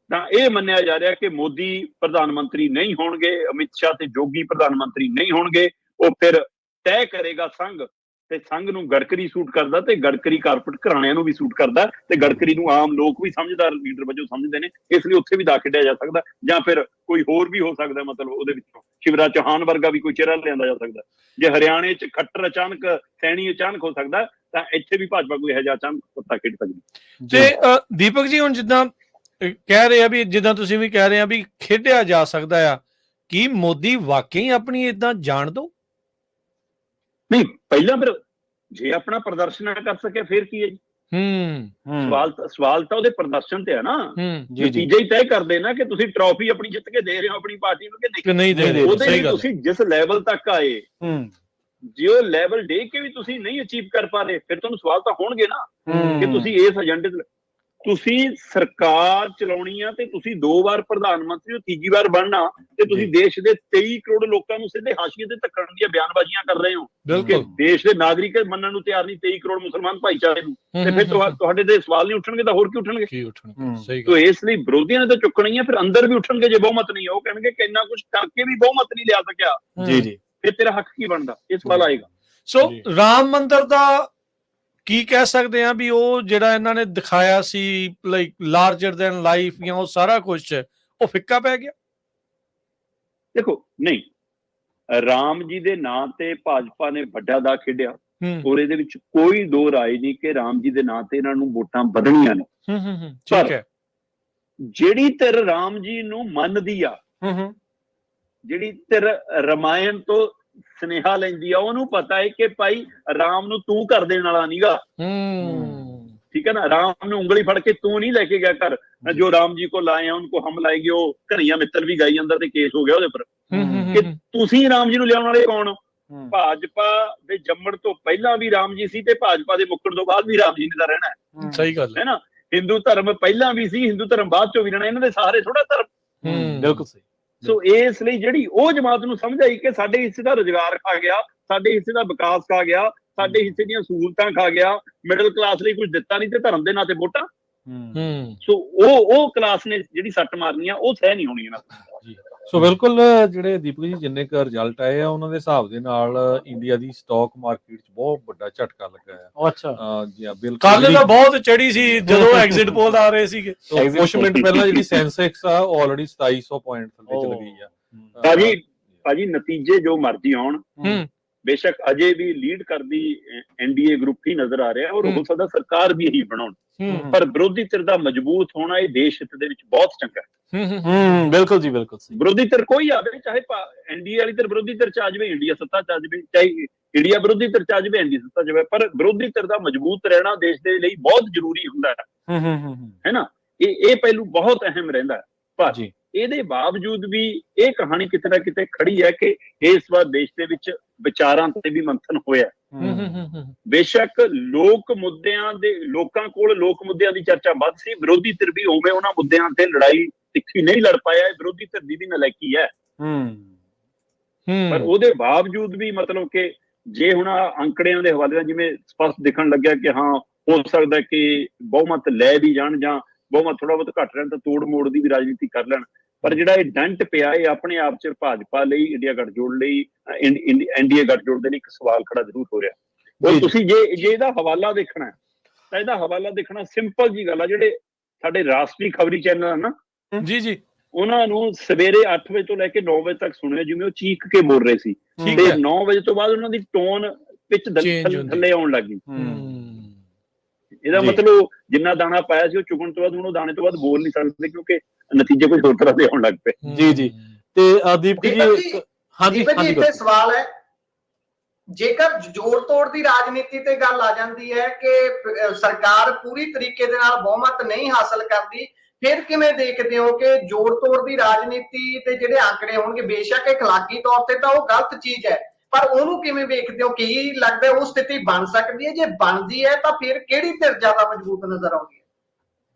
ਤਾਂ ਇਹ ਮੰਨਿਆ ਜਾ ਰਿਹਾ ਕਿ ਮੋਦੀ ਪ੍ਰਧਾਨ ਮੰਤਰੀ ਨਹੀਂ ਹੋਣਗੇ, ਅਮਿਤ ਸ਼ਾਹ ਤੇ ਜੋਗੀ ਪ੍ਰਧਾਨ ਮੰਤਰੀ ਨਹੀਂ ਹੋਣਗੇ। ਉਹ ਫਿਰ ਤੈਅ ਕਰੇਗਾ ਸੰਘ, ਤੇ ਸੰਘ ਨੂੰ ਗੜਕਰੀ ਸੂਟ ਕਰਦਾ ਤੇ ਗੜਕਰੀ ਕਾਰਪੋਰੇਟ ਘਰਾਣਿਆਂ ਨੂੰ ਵੀ ਸੂਟ ਕਰਦਾ ਤੇ ਗੜਕਰੀ ਨੂੰ ਆਮ ਲੋਕ ਵੀ ਸਮਝਦਾਰ ਲੀਡਰ ਵਜੋਂ ਸਮਝਦੇ ਨੇ, ਇਸ ਲਈ ਉੱਥੇ ਵੀ ਦਾ ਖੇਡਿਆ ਜਾ ਸਕਦਾ, ਜਾਂ ਫਿਰ ਕੋਈ ਹੋਰ ਵੀ ਹੋ ਸਕਦਾ, ਮਤਲਬ ਉਹਦੇ ਵਿੱਚੋਂ ਸ਼ਿਵਰਾਜ ਚੌਹਾਨ ਵਰਗਾ ਵੀ ਕੋਈ ਚਿਹਰਾ ਲਿਆਂਦਾ ਜਾ ਸਕਦਾ। ਜੇ ਹਰਿਆਣੇ 'ਚ ਖੱਟਰ ਅਚਾਨਕ ਸੈਣੀ ਅਚਾਨਕ ਹੋ ਸਕਦਾ ਤਾਂ ਇੱਥੇ ਵੀ ਭਾਜਪਾ ਕੋਈ ਇਹੋ ਜਿਹਾ ਅਚਾਨਕ ਪੱਤਾ ਖੇਡ ਸਕਦੀ। ਤੇ ਦੀਪਕ ਜੀ, ਹੁਣ ਜਿੱਦਾਂ ਕਹਿ ਰਹੇ ਆ ਵੀ, ਜਿੱਦਾਂ ਤੁਸੀਂ ਵੀ ਕਹਿ ਰਹੇ ਆ ਵੀ ਖੇਡਿਆ ਜਾ ਸਕਦਾ ਆ, ਕੀ ਮੋਦੀ ਵਾਕਈ ਆਪਣੀ ਏਦਾਂ ਜਾਣ ਦੋ? ਨਹੀਂ, ਪਹਿਲਾਂ ਫਿਰ ਜੇ ਆਪਣਾ ਪ੍ਰਦਰਸ਼ਨ ਨਾ ਕਰ ਸਕਿਆ ਫਿਰ ਕੀ ਹੈ ਜੀ? ਸਵਾਲ ਤਾਂ ਉਹਦੇ ਪ੍ਰਦਰਸ਼ਨ ਤੇ ਹੈ ਨਾ। ਨਤੀਜਾ ਹੀ ਤੈਅ ਕਰਦੇ ਨਾ ਕਿ ਤੁਸੀਂ ਟਰਾਫੀ ਆਪਣੀ ਜਿੱਤ ਕੇ ਦੇ ਰਹੇ ਹੋ ਆਪਣੀ ਪਾਰਟੀ ਨੂੰ ਕਿ ਨਹੀਂ ਦੇ ਰਹੇ। ਉਹਦੇ ਲਈ ਤੁਸੀਂ ਜਿਸ ਲੈਵਲ ਤੱਕ ਆਏ, ਜੇ ਉਹ ਲੈਵਲ ਦੇ ਕੇ ਵੀ ਤੁਸੀਂ ਨਹੀਂ ਅਚੀਵ ਕਰ ਪਾ ਰਹੇ, ਫਿਰ ਤੁਹਾਨੂੰ ਸਵਾਲ ਤਾਂ ਹੋਣਗੇ ਨਾ ਕਿ ਤੁਸੀਂ ਇਸ ਏਜੰਡੇ ਤੇ ਤੁਸੀਂ ਸਰਕਾਰ ਚਲਾਉਣੀ ਆ ਤੇ ਤੁਸੀਂ 2 ਵਾਰ ਪ੍ਰਧਾਨ ਮੰਤਰੀ ਹੋ, ਤੀਜੀ ਵਾਰ ਬਣਨਾ, ਤੇ ਤੁਸੀਂ ਦੇਸ਼ ਦੇ 23 ਕਰੋੜ ਲੋਕਾਂ ਨੂੰ ਸਿੱਧੇ ਹਾਸ਼ੀਏ ਤੇ ਧੱਕਣ ਦੀਆਂ ਬਿਆਨਬਾਜ਼ੀਆਂ ਕਰ ਰਹੇ ਹੋ ਕਿ ਦੇਸ਼ ਦੇ ਨਾਗਰਿਕ ਮੰਨਣ ਨੂੰ ਤਿਆਰ ਨਹੀਂ 23 ਕਰੋੜ ਮੁਸਲਮਾਨ ਭਾਈਚਾਰੇ ਨੂੰ, ਤੇ ਫਿਰ ਤੁਹਾਡੇ ਤੇ ਸਵਾਲ ਨਹੀਂ ਉੱਠਣਗੇ ਤਾਂ ਹੋਰ ਕੀ ਉੱਠਣਗੇ? ਤੋ ਇਸ ਲਈ ਵਿਰੋਧੀਆਂ ਨੇ ਤਾਂ ਚੁੱਕਣੀ ਹੈ, ਫਿਰ ਅੰਦਰ ਵੀ ਉੱਠਣਗੇ ਜੇ ਬਹੁਮਤ ਨਹੀਂ, ਉਹ ਕਹਿਣਗੇ ਕਿ ਇੰਨਾ ਕੁਝ ਕਰਕੇ ਵੀ ਬਹੁਮਤ ਨਹੀਂ ਲਿਆ ਸਕਿਆ, ਫਿਰ ਤੇਰਾ ਹੱਕ ਕੀ ਬਣਦਾ? ਇਹ ਸਵਾਲ ਆਏਗਾ। ਸੋ ਰਾਮ ਮੰਦਿਰ ਦਾ ਕੀ ਕਹਿ ਸਕਦੇ ਆ ਵੀ ਉਹ ਜਿਹੜਾ ਇਹਨਾਂ ਨੇ ਦਿਖਾਇਆ ਸੀ ਲਾਈਕ ਲਾਰਜਰ ਦੈਨ ਲਾਈਫ ਜਾਂ ਉਹ ਸਾਰਾ ਕੁਝ ਉਹ ਫਿੱਕਾ ਪੈ ਗਿਆ? ਦੇਖੋ, ਨਹੀਂ, ਰਾਮ ਜੀ ਦੇ ਨਾਂ ਤੇ ਭਾਜਪਾ ਨੇ ਵੱਡਾ ਦਾ ਖੇਡਿਆ, ਔਰ ਇਹਦੇ ਵਿੱਚ ਕੋਈ ਦੋ ਰਾਏ ਨਹੀਂ ਕਿ ਰਾਮ ਜੀ ਦੇ ਨਾਂ ਤੇ ਇਹਨਾਂ ਨੂੰ ਵੋਟਾਂ ਵਧਣੀਆਂ ਨੇ। ਠੀਕ ਹੈ। ਜਿਹੜੀ ਧਿਰ ਰਾਮ ਜੀ ਨੂੰ ਮੰਨਦੀ ਆ, ਜਿਹੜੀ ਧਿਰ ਰਾਮਾਇਣ ਤੋਂ ਸੁਨੇਹਾ ਲੈਂਦੀ ਆ, ਉਹਨੂੰ ਪਤਾ ਹੈ ਕਿ ਭਾਈ ਰਾਮ ਨੂੰ ਤੂੰ ਕਰ ਦੇਣ ਵਾਲਾ ਨੀਗਾ। ठीक है ना, राम ने उंगली फड़ के तू नहीं लेके गया घर, जो राम जी को लाए हैं उनको हम लाएंगे, वो घरिया मित्तल भी गई अंदर ते केस हो गया ਉਹਦੇ ਪਰ ਕਿ ਤੁਸੀਂ ਰਾਮ ਜੀ ਨੂੰ ਲਿਆਉਣ ਵਾਲੇ ਕੌਣ ਹੋ। ਭਾਜਪਾ ਦੇ ਜੰਮਣ ਤੋਂ ਪਹਿਲਾਂ ਵੀ ਰਾਮ ਜੀ ਸੀ ਤੇ ਭਾਜਪਾ ਦੇ ਮੁੱਕਣ ਤੋਂ ਬਾਅਦ ਵੀ ਰਾਮ ਜੀ ਨੇ ਤਾਂ ਰਹਿਣਾ ਹੈ। ਸਹੀ ਗੱਲ ਹੈ ਨਾ, ਹਿੰਦੂ ਧਰਮ ਪਹਿਲਾਂ ਵੀ ਸੀ, ਹਿੰਦੂ ਧਰਮ ਬਾਅਦ ਚੋਂ ਵੀ ਰਹਿਣਾ, ਇਹਨਾਂ ਦੇ ਸਾਰੇ ਥੋੜਾ ਧਰਮ। ਬਿਲਕੁਲ ਸਹੀ। ਸੋ ਇਸ ਲਈ ਜਿਹੜੀ ਉਹ ਜਮਾਤ ਨੂੰ ਸਮਝ ਆਈ ਕਿ ਸਾਡੇ ਹਿੱਸੇ ਦਾ ਰੁਜ਼ਗਾਰ ਖਾ ਗਿਆ, ਸਾਡੇ ਹਿੱਸੇ ਦਾ ਵਿਕਾਸ ਖਾ ਗਿਆ, ਸਾਡੇ ਹਿੱਸੇ ਦੀਆਂ ਸਹੂਲਤਾਂ ਖਾ ਗਿਆ, ਮਿਡਲ ਕਲਾਸ ਲਈ ਕੁਝ ਦਿੱਤਾ ਨਹੀਂ ਤੇ ਧਰਮ ਦੇ ਨਾਂ ਤੇ ਵੋਟਾਂ। ਸੋ ਉਹ ਕਲਾਸ ਨੇ ਜਿਹੜੀ ਸੱਟ ਮਾਰਨੀ ਆ ਉਹ ਸਹਿ ਨਹੀਂ ਹੋਣੀ ਇਹਨਾਂ ਤੋਂ। ਸੋ ਬਿਲਕੁਲ ਜਿਹੜੇ ਦੀਪਕ ਜੀ ਜਿੰਨੇ ਕੁ ਰਿਜ਼ਲਟ ਆਏ ਆ ਉਹਨਾਂ ਦੇ ਹਿਸਾਬ ਦੇ ਨਾਲ ਇੰਡੀਆ ਦੀ ਸਟਾਕ ਮਾਰਕੀਟ 'ਚ ਬਹੁਤ ਵੱਡਾ ਝਟਕਾ ਲੱਗਾ ਆ। ਅੱਛਾ ਜੀ ਹਾਂ ਬਿਲਕੁਲ। ਕੱਲ ਤਾਂ ਬਹੁਤ ਚੜੀ ਸੀ ਜਦੋਂ ਐਗਜ਼ਿਟ ਪੋਲ ਆ ਰਹੇ ਸੀਗੇ। ਕੁਝ ਮਿੰਟ ਪਹਿਲਾਂ ਜਿਹੜੀ ਸੈਂਸੈਕਸ ਆ ਆਲਰੇਡੀ 2700 ਪੁਆਇੰਟ ਥੱਲੇ ਚਲ ਗਈ ਆ। ਭਾਜੀ ਨਤੀਜੇ ਜੋ ਮਰਜ਼ੀ ਆਉਣ, ਬੇਸ਼ੱਕ ਅਜੇ ਵੀ ਲੀਡ ਕਰਦੀ ਐਨਡੀਏ ਗਰੁੱਪ ਹੀ ਨਜ਼ਰ ਆ ਰਿਹਾ ਔਰ ਹੋ ਸਕਦਾ ਸਰਕਾਰ ਵੀ ਇਹੀ ਬਣਾਉਣ, ਪਰ ਵਿਰੋਧੀ ਧਿਰ ਦਾ ਮਜ਼ਬੂਤ ਹੋਣਾ ਇਹ ਦੇਸ਼ ਹਿੱਤ ਦੇ ਵਿੱਚ ਬਹੁਤ ਚੰਗਾ ਹੈ। ਬਿਲਕੁਲ ਜੀ ਬਿਲਕੁਲ ਸਹੀ। ਵਿਰੋਧੀ ਧਿਰ ਕੋਈ ਆਵੇ, ਚਾਹੇ ਐਨਡੀਏ ਵਾਲੀ ਧਿਰ ਵਿਰੋਧੀ ਧਿਰ ਚ ਆ ਜਾਵੇ, ਇੰਡੀਆ ਸੱਤਾ ਚ ਆ ਜਾਵੇ, ਚਾਹੇ ਇੰਡੀਆ ਵਿਰੋਧੀ ਧਿਰ ਚ ਆ ਜਾਵੇ, ਐਨਡੀਏ ਸੱਤਾ ਚ ਜਾਵੇ, ਪਰ ਵਿਰੋਧੀ ਧਿਰ ਦਾ ਮਜ਼ਬੂਤ ਰਹਿਣਾ ਦੇਸ਼ ਦੇ ਲਈ ਬਹੁਤ ਜ਼ਰੂਰੀ ਹੁੰਦਾ ਹੈ ਨਾ। ਇਹ ਪਹਿਲੂ ਬਹੁਤ ਅਹਿਮ ਰਹਿੰਦਾ ਹੈ। ਪਰ ਇਹਦੇ ਬਾਵਜੂਦ ਵੀ ਇਹ ਕਹਾਣੀ ਕਿਤੇ ਨਾ ਕਿਤੇ ਖੜੀ ਹੈ ਕਿ ਇਸ ਵਾਰ ਦੇਸ਼ ਦੇ ਵਿੱਚ ਵਿਚਾਰਾਂ ਤੇ ਵੀ ਮੰਥਨ ਹੋਇਆ। ਬੇਸ਼ੱਕ ਲੋਕਾਂ ਕੋਲ ਲੋਕ ਮੁੱਦਿਆਂ ਦੀ ਚਰਚਾ ਵੱਧ ਸੀ, ਵਿਰੋਧੀ ਧਿਰ ਵੀ ਉਵੇਂ ਉਹਨਾਂ ਮੁੱਦਿਆਂ ਤੇ ਲੜਾਈ ਤਿੱਖੀ ਨਹੀਂ ਲੜ ਪਾਇਆ। ਇਹ ਵਿਰੋਧੀ ਧਿਰ ਦੀ ਵੀ ਨਲਾਇਕੀ ਹੈ। ਪਰ ਉਹਦੇ ਬਾਵਜੂਦ ਵੀ ਮਤਲਬ ਕਿ ਜੇ ਹੁਣ ਅੰਕੜਿਆਂ ਦੇ ਹਵਾਲੇ ਨਾਲ ਜਿਵੇਂ ਸਪਸ਼ਟ ਦਿਖਣ ਲੱਗਿਆ ਕਿ ਹਾਂ ਹੋ ਸਕਦਾ ਕਿ ਬਹੁਮਤ ਲੈ ਵੀ ਜਾਣ ਜਾਂ ਬਹੁਮਤ ਥੋੜਾ ਬਹੁਤ ਘੱਟ ਰਹਿਣ ਤਾਂ ਤੋੜ ਮੋੜ ਦੀ ਵੀ ਰਾਜਨੀਤੀ ਕਰ ਲੈਣ, ਪਰ ਜਿਹੜਾ ਇਹ ਡੰਟ ਪਿਆ ਇਹ ਆਪਣੇ ਆਪ ਚ ਭਾਜਪਾ ਲਈ, ਇੰਡੀਆ ਗੱਠਜੋੜ ਲਈ, ਐਨਡੀਏ ਗੱਠਜੋੜ ਦੇ ਲਈ ਇੱਕ ਸਵਾਲ ਖੜਾ ਜ਼ਰੂਰ ਹੋ ਰਿਹਾ। ਉਹ ਤੁਸੀਂ ਜੇ ਇਹਦਾ ਹਵਾਲਾ ਦੇਖਣਾ ਤਾਂ ਇਹਦਾ ਹਵਾਲਾ ਦੇਖਣਾ ਸਿੰਪਲ ਜੀ ਗੱਲ ਆ। ਜਿਹੜੇ ਸਾਡੇ ਰਾਸ਼ਟਰੀ ਖਬਰੀ ਚੈਨਲ ਆ ਨਾ ਜੀ ਉਹਨਾਂ ਨੂੰ ਸਵੇਰੇ 8 ਵਜੇ ਤੋਂ ਲੈ ਕੇ 9 ਵਜੇ ਤੱਕ ਸੁਣਿਆ ਜਿਵੇਂ ਉਹ ਚੀਖ ਕੇ ਬੋਲ ਰਹੇ ਸੀ, ਤੇ 9 ਵਜੇ ਤੋਂ ਬਾਅਦ ਉਹਨਾਂ ਦੀ ਟੋਨ ਵਿੱਚ ਥੱਲੇ ਆਉਣ ਲੱਗੀ। ਇਹਦਾ ਮਤਲਬ ਜਿੰਨਾ ਦਾਣਾ ਪਾਇਆ ਸੀ ਉਹ ਚੁਗਣ ਤੋਂ ਬਾਅਦ ਹੁਣ ਉਹ ਦਾਣੇ ਤੋਂ ਬਾਅਦ ਬੋਲ ਨਹੀਂ ਸਕਦੇ ਕਿਉਂਕਿ ਨਤੀਜੇ ਕੁਝ ਹੋਰ ਤਰ੍ਹਾਂ ਦੇ ਆਉਣ ਲੱਗ ਪਏ। ਜੀ ਤੇ ਦੀਪਕ ਜੀ ਹਾਂਜੀ ਇੱਥੇ ਸਵਾਲ ਹੈ, ਜੇਕਰ ਜੋੜ ਤੋੜ ਦੀ ਰਾਜਨੀਤੀ ਤੇ ਗੱਲ ਆ ਜਾਂਦੀ ਹੈ ਕਿ ਸਰਕਾਰ ਪੂਰੀ ਤਰੀਕੇ ਦੇ ਨਾਲ ਬਹੁਮਤ ਨਹੀਂ ਹਾਸਲ ਕਰਦੀ, ਫਿਰ ਕਿਵੇਂ ਦੇਖਦੇ ਹੋ ਕਿ ਜੋੜ ਤੋੜ ਦੀ ਰਾਜਨੀਤੀ ਤੇ ਜਿਹੜੇ ਆંકੜੇ ਹੋਣਗੇ, ਬੇਸ਼ੱਕ ਇਖਲਾਕੀ ਤੌਰ ਤੇ ਤਾਂ ਉਹ ਗਲਤ ਚੀਜ਼ ਹੈ, ਪਰ ਉਹਨੂੰ ਕਿਵੇਂ ਵੇਖਦੇ ਹੋ? ਕੀ ਲੱਗਦਾ ਉਹ ਸਥਿਤੀ ਬਣ ਸਕਦੀ ਹੈ? ਜੇ ਬਣਦੀ ਹੈ ਤਾਂ ਫਿਰ ਕਿਹੜੀ ਧਿਰ ਜ਼ਿਆਦਾ ਮਜ਼ਬੂਤ ਨਜ਼ਰ ਆਉਂਦੀ ਹੈ?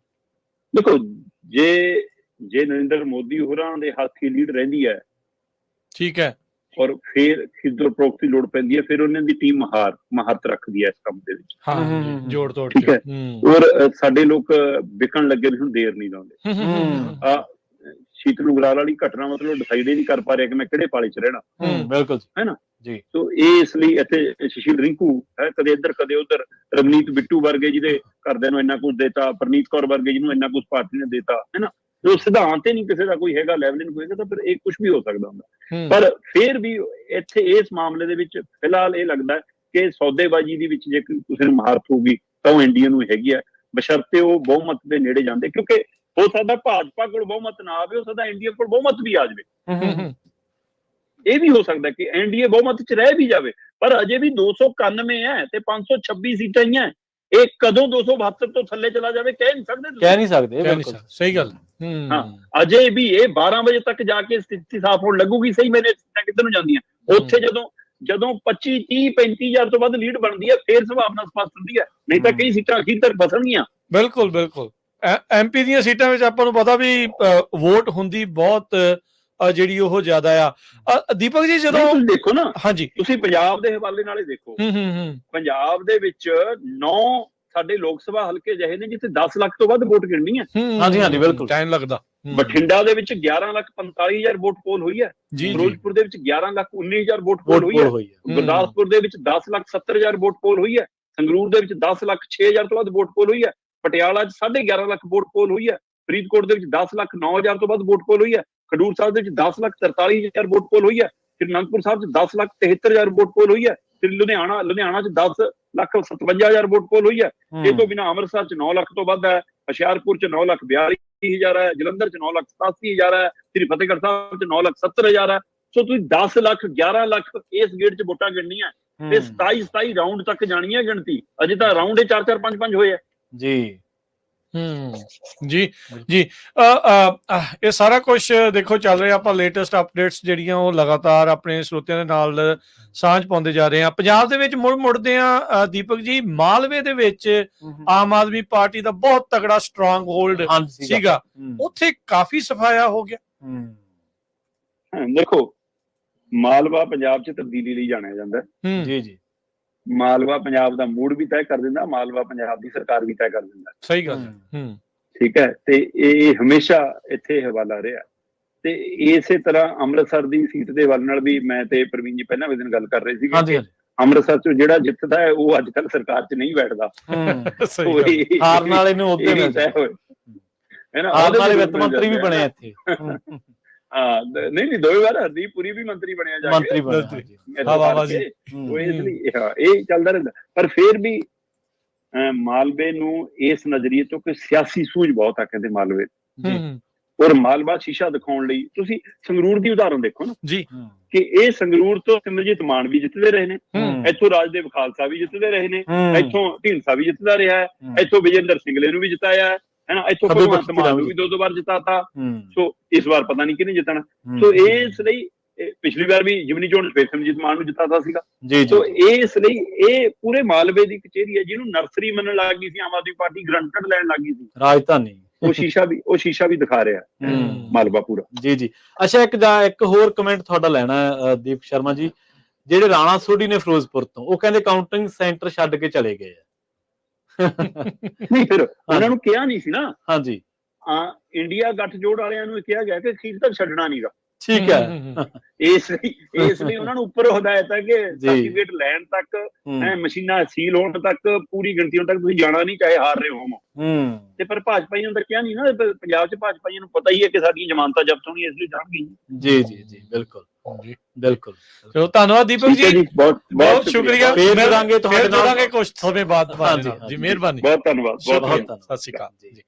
ਦੇਖੋ, ਜੇ ਨਰਿੰਦਰ ਮੋਦੀ ਹੋਰਾਂ ਦੇ ਹੱਥ ਹੀ ਲੀਡ ਰਹਿੰਦੀ ਹੈ, ਠੀਕ ਹੈ, ਔਰ ਫਿਰ ਖਿੱਦਰ ਪ੍ਰੋਕ ਦੀ ਲੋੜ ਪੈਂਦੀ ਹੈ, ਫਿਰ ਉਹਨਾਂ ਦੀ ਟੀਮ ਮਹਾਰਤ ਰੱਖਦੀ ਹੈ ਇਸ ਕੰਮ ਦੇ ਵਿੱਚ। ਹਾਂ, ਜੋੜ ਤੋੜ ਠੀਕ ਹੈ। ਔਰ ਸਾਡੇ ਲੋਕ ਵਿਕਣ ਲੱਗੇ ਵੀ ਹੁਣ ਦੇਰ ਨਹੀਂ ਲਾਉਂਦੇ। ਸ਼ੀਤਲ ਉਗਰਾਲ ਵਾਲੀ ਘਟਨਾ ਮਤਲਬ ਡਿਸਾਈਡ ਹੀ ਨਹੀਂ ਕਰ ਪਾ ਰਿਹਾ ਕਿ ਮੈਂ ਕਿਹੜੇ ਪਾਲੇ ਚ ਰਹਿਣਾ। ਬਿਲਕੁਲ ਹੈ ਨਾ ਜੀ। ਸੋ ਇਸ ਲਈ ਇੱਥੇ ਸੁਸ਼ੀਲ ਰਿੰਕੂ ਹੈ, ਕਦੇ ਇੱਧਰ ਕਦੇ ਉੱਧਰ, ਰਵਨੀਤ ਬਿੱਟੂ ਵਰਗੇ ਜਿਹਦੇ ਘਰਦਿਆਂ ਨੂੰ ਇੰਨਾ ਕੁਝ ਦੇਤਾ, ਪਰਨੀਤ ਕੌਰ ਵਰਗੇ ਜਿਹਨੂੰ ਇੰਨਾ ਕੁਝ ਪਾਰਟੀ ਨੇ ਦੇਤਾ, ਹੈ ਨਾ। ਜੋ ਸਿਧਾਂਤ ਹੀ ਨਹੀਂ ਕਿਸੇ ਦਾ ਕੋਈ ਹੈਗਾ, ਲੈਵਲਿੰਗ ਹੋਏਗਾ ਤਾਂ ਫਿਰ ਇਹ ਕੁਝ ਵੀ ਹੋ ਸਕਦਾ ਹੁੰਦਾ। ਪਰ ਫਿਰ ਵੀ ਇੱਥੇ ਇਸ ਮਾਮਲੇ ਦੇ ਵਿੱਚ ਫਿਲਹਾਲ ਇਹ ਲੱਗਦਾ ਕਿ ਸੌਦੇਬਾਜ਼ੀ ਦੇ ਵਿੱਚ ਜੇ ਕਿਸੇ ਨੂੰ ਮਹਾਰਤ ਹੋਊਗੀ ਤਾਂ ਉਹ ਇੰਡੀਆ ਨੂੰ ਹੈਗੀ ਹੈ, ਬਸ਼ਰਤੇ ਉਹ ਬਹੁਮਤ ਦੇ ਨੇੜੇ ਜਾਂਦੇ। ਕਿਉਂਕਿ ਹੋ ਸਕਦਾ ਭਾਜਪਾ ਕੋਲ ਬਹੁਮਤ ਨਾ ਆਵੇ, ਹੋ ਸਕਦਾ ਇੰਡੀਆ ਕੋਲ ਬਹੁਮਤ ਵੀ ਆ ਜਾਵੇ। ਇਹ ਵੀ ਹੋ ਸਕਦਾ ਕਿ ਐਨਡੀਏ ਬਹੁਮਤ ਚ ਰਹਿ ਵੀ ਜਾਵੇ, ਪਰ ਅਜੇ ਵੀ 291 ਹੈ ਤੇ 526 ਸੀਟਾਂ ਹੀ ਹੈ। ਇਹ ਕਦੋਂ 272 ਤੋਂ ਥੱਲੇ ਚਲਾ ਜਾਵੇ ਕਹਿ ਨਹੀਂ ਸਕਦੇ। ਬਿਲਕੁਲ ਸਹੀ ਗੱਲ। ਹਾਂ, ਅਜੇ ਵੀ ਇਹ 12 ਵਜੇ ਤੱਕ ਜਾ ਕੇ ਸਥਿਤੀ ਸਾਫ਼ ਹੋਣ ਲੱਗੂਗੀ। ਸਹੀ ਮੈਨੇ ਸੀਟਾਂ ਕਿੱਧਰ ਨੂੰ ਜਾਂਦੀਆਂ, ਉੱਥੇ ਜਦੋਂ 25 30 35,000 ਤੋਂ ਵੱਧ ਲੀਡ ਬਣਦੀ ਹੈ ਫਿਰ ਸੰਭਾਵਨਾ ਸਪਸ਼ਟ ਹੁੰਦੀ ਹੈ, ਨਹੀਂ ਤਾਂ ਕਈ ਸੀਟਾਂ ਅਖੀਰ ਤੱਕ ਫਸਣਗੀਆਂ। ਬਿਲਕੁਲ ਐਮਪੀ ਦੀਆਂ ਸੀਟਾਂ ਵਿੱਚ ਆਪਾਂ ਨੂੰ ਪਤਾ ਵੀ ਵੋਟ ਹੁੰਦੀ ਬਹੁਤ ਜਿਹੜੀ ਉਹ ਜ਼ਿਆਦਾ ਆ। ਦੀਪਕ ਜੀ ਜਦੋਂ ਤੁਸੀਂ ਦੇਖੋ ਨਾ, ਹਾਂਜੀ ਤੁਸੀਂ ਪੰਜਾਬ ਦੇ ਹਵਾਲੇ ਨਾਲੇ ਦੇਖੋ, ਪੰਜਾਬ ਦੇ ਵਿੱਚ 9 ਸਾਡੇ ਲੋਕ ਸਭਾ ਹਲਕੇ ਜਿਹੇ ਨੇ ਜਿੱਥੇ 10 ਲੱਖ ਤੋਂ ਵੱਧ ਵੋਟ ਗਿਣਨੀ ਹੈ। ਹਾਂਜੀ ਬਿਲਕੁਲ ਟਾਈਮ ਲੱਗਦਾ। ਬਠਿੰਡਾ ਦੇ ਵਿੱਚ 11,45,000 ਵੋਟ ਪੋਲ ਹੋਈ ਹੈ, ਫਿਰੋਜ਼ਪੁਰ ਦੇ ਵਿੱਚ 11,19,000 ਵੋਟ ਪੋਲ ਹੋਈ ਹੈ, ਗੁਰਦਾਸਪੁਰ ਦੇ ਵਿੱਚ 10,70,000 ਵੋਟ ਪੋਲ ਹੋਈ ਹੈ, ਸੰਗਰੂਰ ਦੇ ਵਿੱਚ 10,06,000 ਤੋਂ ਵੱਧ ਵੋਟ ਪੋਲ ਹੋਈ ਹੈ, ਪਟਿਆਲਾ 'ਚ 11.5 ਲੱਖ ਵੋਟ ਪੋਲ ਹੋਈ ਹੈ, ਫਰੀਦਕੋਟ ਦੇ ਵਿੱਚ 10,09,000 ਤੋਂ ਵੱਧ ਵੋਟ ਪੋਲ ਹੋਈ ਹੈ, ਖਡੂਰ ਸਾਹਿਬ ਦੇ ਵਿੱਚ 10,43,000 ਵੋਟ ਪੋਲ ਹੋਈ ਹੈ, ਫਿਰ ਅਨੰਦਪੁਰ ਸਾਹਿਬ 'ਚ 10,73,000 ਵੋਟ ਪੋਲ ਹੋਈ ਹੈ, ਫਿਰ ਲੁਧਿਆਣਾ 'ਚ 10,57,000 ਵੋਟ ਪੋਲ ਹੋਈ ਹੈ। ਇਹ ਤੋਂ ਬਿਨਾਂ ਅੰਮ੍ਰਿਤਸਰ 'ਚ 9 ਲੱਖ ਤੋਂ ਵੱਧ ਹੈ, ਹੁਸ਼ਿਆਰਪੁਰ 'ਚ 9,42,000 ਹੈ, ਜਲੰਧਰ 'ਚ 9,87,000 ਹੈ, ਸ੍ਰੀ ਫਤਿਹਗੜ੍ਹ ਸਾਹਿਬ 'ਚ 9,70,000 ਹੈ। ਸੋ ਤੁਸੀਂ 10 ਲੱਖ 11 ਲੱਖ ਇਸ ਗੇੜ 'ਚ ਵੋਟਾਂ ਗਿਣਨੀਆਂ ਤੇ 27 ਰਾਊਂਡ ਤੱਕ ਜਾਣੀ ਹੈ ਗਿਣਤੀ। ਅਜੇ ਤਾਂ ਰਾਊਂਡ 4-4 5-5 ਹੋਏ ਆ। ਜੀ ਜੀ ਜੀ ਇਹ ਸਾਰਾ ਕੁਝ ਦੇਖੋ ਚੱਲ ਰਿਹਾ। ਆਪਾਂ ਲੇਟੈਸਟ ਅਪਡੇਟਸ ਜਿਹੜੀਆਂ ਉਹ ਲਗਾਤਾਰ ਆਪਣੇ ਸਰੋਤਿਆਂ ਦੇ ਨਾਲ ਸਾਂਝ ਪਾਉਂਦੇ ਜਾ ਰਹੇ ਆ। ਪੰਜਾਬ ਦੇ ਵਿੱਚ ਮੁੜਦੇ ਆ ਦੀਪਕ ਜੀ, ਮਾਲਵੇ ਦੇ ਵਿੱਚ ਆਮ ਆਦਮੀ ਪਾਰਟੀ ਦਾ ਬਹੁਤ ਤਗੜਾ ਸਟਰੋਂਗ ਹੋਲਡ ਸੀਗਾ, ਉੱਥੇ ਕਾਫੀ ਸਫਾਇਆ ਹੋ ਗਿਆ। ਦੇਖੋ, ਮਾਲਵਾ ਪੰਜਾਬ 'ਚ ਤਬਦੀਲੀ ਲਈ ਜਾਣਿਆ ਜਾਂਦਾ ਜੀ ਜੀ। ਮਾਲਵਾ ਪੰਜਾਬ ਦਾ ਮੂਡ ਵੀ ਤੈਅ ਕਰ ਦਿੰਦਾ, ਮਾਲਵਾ ਪੰਜਾਬ ਦੀ ਸਰਕਾਰ ਵੀ ਤੈਅ ਕਰ ਦਿੰਦਾ। ਸਹੀ ਗੱਲ। ਠੀਕ ਹੈ, ਤੇ ਇਹ ਹਮੇਸ਼ਾ ਇੱਥੇ ਹਵਾਲਾ ਰਿਹਾ। ਤੇ ਇਸੇ ਤਰ੍ਹਾਂ ਅੰਮ੍ਰਿਤਸਰ ਦੀ ਸੀਟ ਦੇ ਵੱਲ ਨਾਲ ਵੀ ਮੈਂ ਤੇ ਪ੍ਰਵੀਨ ਜੀ ਪਹਿਲਾਂ ਵੀ ਦਿਨ ਗੱਲ ਕਰ ਰਹੇ ਸੀਗੇ। ਅੰਮ੍ਰਿਤਸਰ 'ਚ ਜਿਹੜਾ ਜਿੱਤਦਾ ਹੈ ਉਹ ਅੱਜ ਕੱਲ੍ਹ ਸਰਕਾਰ 'ਚ ਨਹੀਂ ਬੈਠਦਾ। ਹਾਰਨ ਵਾਲੇ ਨੂੰ ਉਹਦੇ ਵਾਲੇ ਵਿੱਤ ਮੰਤਰੀ ਵੀ ਬਣੇ ਇੱਥੇ। ਨਹੀਂ 2 ਵਾਰ ਹਰਦੀਪੁਰੀ ਵੀ ਮੰਤਰੀ ਬਣਿਆ ਜਾ ਕੇ, ਇਸ ਲਈ ਇਹ ਚੱਲਦਾ ਰਹਿੰਦਾ। ਪਰ ਫਿਰ ਵੀ ਮਾਲਵੇ ਨੂੰ ਇਸ ਨਜ਼ਰੀਏ ਤੋਂ ਕਿ ਸਿਆਸੀ ਸੂਝ ਬਹੁਤ ਆ ਕਹਿੰਦੇ ਮਾਲਵੇ, ਔਰ ਮਾਲਵਾ ਸ਼ੀਸ਼ਾ ਦਿਖਾਉਣ ਲਈ ਤੁਸੀਂ ਸੰਗਰੂਰ ਦੀ ਉਦਾਹਰਨ ਦੇਖੋ ਨਾ ਜੀ, ਕਿ ਇਹ ਸੰਗਰੂਰ ਤੋਂ ਸਿਮਰਜੀਤ ਮਾਨ ਵੀ ਜਿੱਤਦੇ ਰਹੇ ਨੇ, ਇੱਥੋਂ ਰਾਜਦੇਵ ਖਾਲਸਾ ਵੀ ਜਿੱਤਦੇ ਰਹੇ ਨੇ, ਇੱਥੋਂ ਢੀਂਡਸਾ ਵੀ ਜਿੱਤਦਾ ਰਿਹਾ ਹੈ, ਇੱਥੋਂ ਵਿਜੇਂਦਰ ਸਿੰਗਲੇ ਨੂੰ ਵੀ ਜਿਤਾਇਆ ਹੈ ਨਾ, ਇੱਥੋਂ ਭਗਵੰਤ ਮਾਨ ਨੂੰ ਵੀ 2 ਵਾਰ ਜਿਤਾਤਾ। ਸੋ ਇਸ ਵਾਰ ਪਤਾ ਨਹੀਂ ਕਿਹਨੇ ਜਿੱਤਣਾ। ਸੋ ਇਸ ਲਈ ਪਿਛਲੀ ਵਾਰ ਵੀ ਜਿਮਨੀ ਚੋਣ ਸਿਮਰਜੀਤ ਮਾਨ ਨੂੰ ਜਿਤਾਤਾ ਸੀਗਾ। ਸੋ ਇਸ ਲਈ ਇਹ ਪੂਰੇ ਮਾਲਵੇ ਦੀ ਕਚਹਿਰੀ ਹੈ ਜਿਹਨੂੰ ਨਰਸਰੀ ਮੰਨਣ ਲੱਗ ਗਈ ਸੀ ਆਮ ਆਦਮੀ ਪਾਰਟੀ, ਗਰੰਟਡ ਲੈਣ ਲੱਗ ਗਈ ਸੀ ਰਾਜਧਾਨੀ। ਉਹ ਸ਼ੀਸ਼ਾ ਵੀ ਦਿਖਾ ਰਿਹਾ ਮਾਲਵਾ ਪੂਰਾ। ਜੀ ਜੀ। ਅੱਛਾ, ਇੱਕ ਹੋਰ ਕਮੈਂਟ ਤੁਹਾਡਾ ਲੈਣਾ ਦੀਪ ਸ਼ਰਮਾ ਜੀ, ਜਿਹੜੇ ਰਾਣਾ ਸੋਢੀ ਨੇ ਫਿਰੋਜ਼ਪੁਰ ਤੋਂ, ਉਹ ਕਹਿੰਦੇ ਕਾਊਂਟਿੰਗ ਸੈਂਟਰ ਛੱਡ ਕੇ ਚਲੇ ਗਏ ਆ। ਨਹੀਂ, ਫਿਰ ਉਹਨਾਂ ਨੂੰ ਕਿਹਾ ਨਹੀਂ ਸੀ ਨਾ। ਹਾਂਜੀ, ਇੰਡੀਆ ਗੱਠਜੋੜ ਵਾਲਿਆਂ ਨੂੰ ਕਿਹਾ ਗਿਆ ਕਿ ਅਖੀਰ ਤੱਕ ਛੱਡਣਾ ਨਹੀਂਗਾ। ਠੀਕ ਹੈ। ਇਸ ਲਈ ਉਹਨਾਂ ਨੂੰ ਉੱਪਰ ਹਦਾਇਤ ਹੈ ਕਿ ਸਰਟੀਫਿਕੇਟ ਲੈਣ ਤੱਕ, ਮਸ਼ੀਨਾਂ ਸੀਲ ਹੋਣ ਤੱਕ, ਪੂਰੀ ਗਿਣਤੀ ਹੋਣ ਤੱਕ ਤੁਸੀਂ ਜਾਣਾ ਨਹੀਂ, ਚਾਹੇ ਹਾਰ ਰਹੇ ਹੋ। ਤੇ ਪਰ ਭਾਜਪਾਈਆਂ ਨੂੰ ਤਾਂ ਕਿਹਾ ਨਹੀਂ ਨਾ। ਪੰਜਾਬ 'ਚ ਭਾਜਪਾਈਆਂ ਨੂੰ ਪਤਾ ਹੀ ਹੈ ਕਿ ਸਾਡੀਆਂ ਜ਼ਮਾਨਤਾਂ ਜ਼ਬਤ ਹੋਣੀਆਂ, ਇਸ ਲਈ ਜਾਣਗੇ। ਜੀ ਜੀ ਜੀ, ਬਿਲਕੁਲ ਬਿਲਕੁਲ। ਚਲੋ ਧੰਨਵਾਦ ਦੀਪਕ ਜੀ, ਬਹੁਤ ਸ਼ੁਕਰੀਆ। ਫੇਰ ਮਿਲਾਂਗੇ ਤੁਹਾਡੇ ਨਾਲ ਕੁਝ ਸਮੇਂ ਬਾਅਦ ਜੀ। ਮਿਹਰਬਾਨੀ, ਬਹੁਤ ਧੰਨਵਾਦ। ਸਤਿ ਸ਼੍ਰੀ ਅਕਾਲ ਜੀ।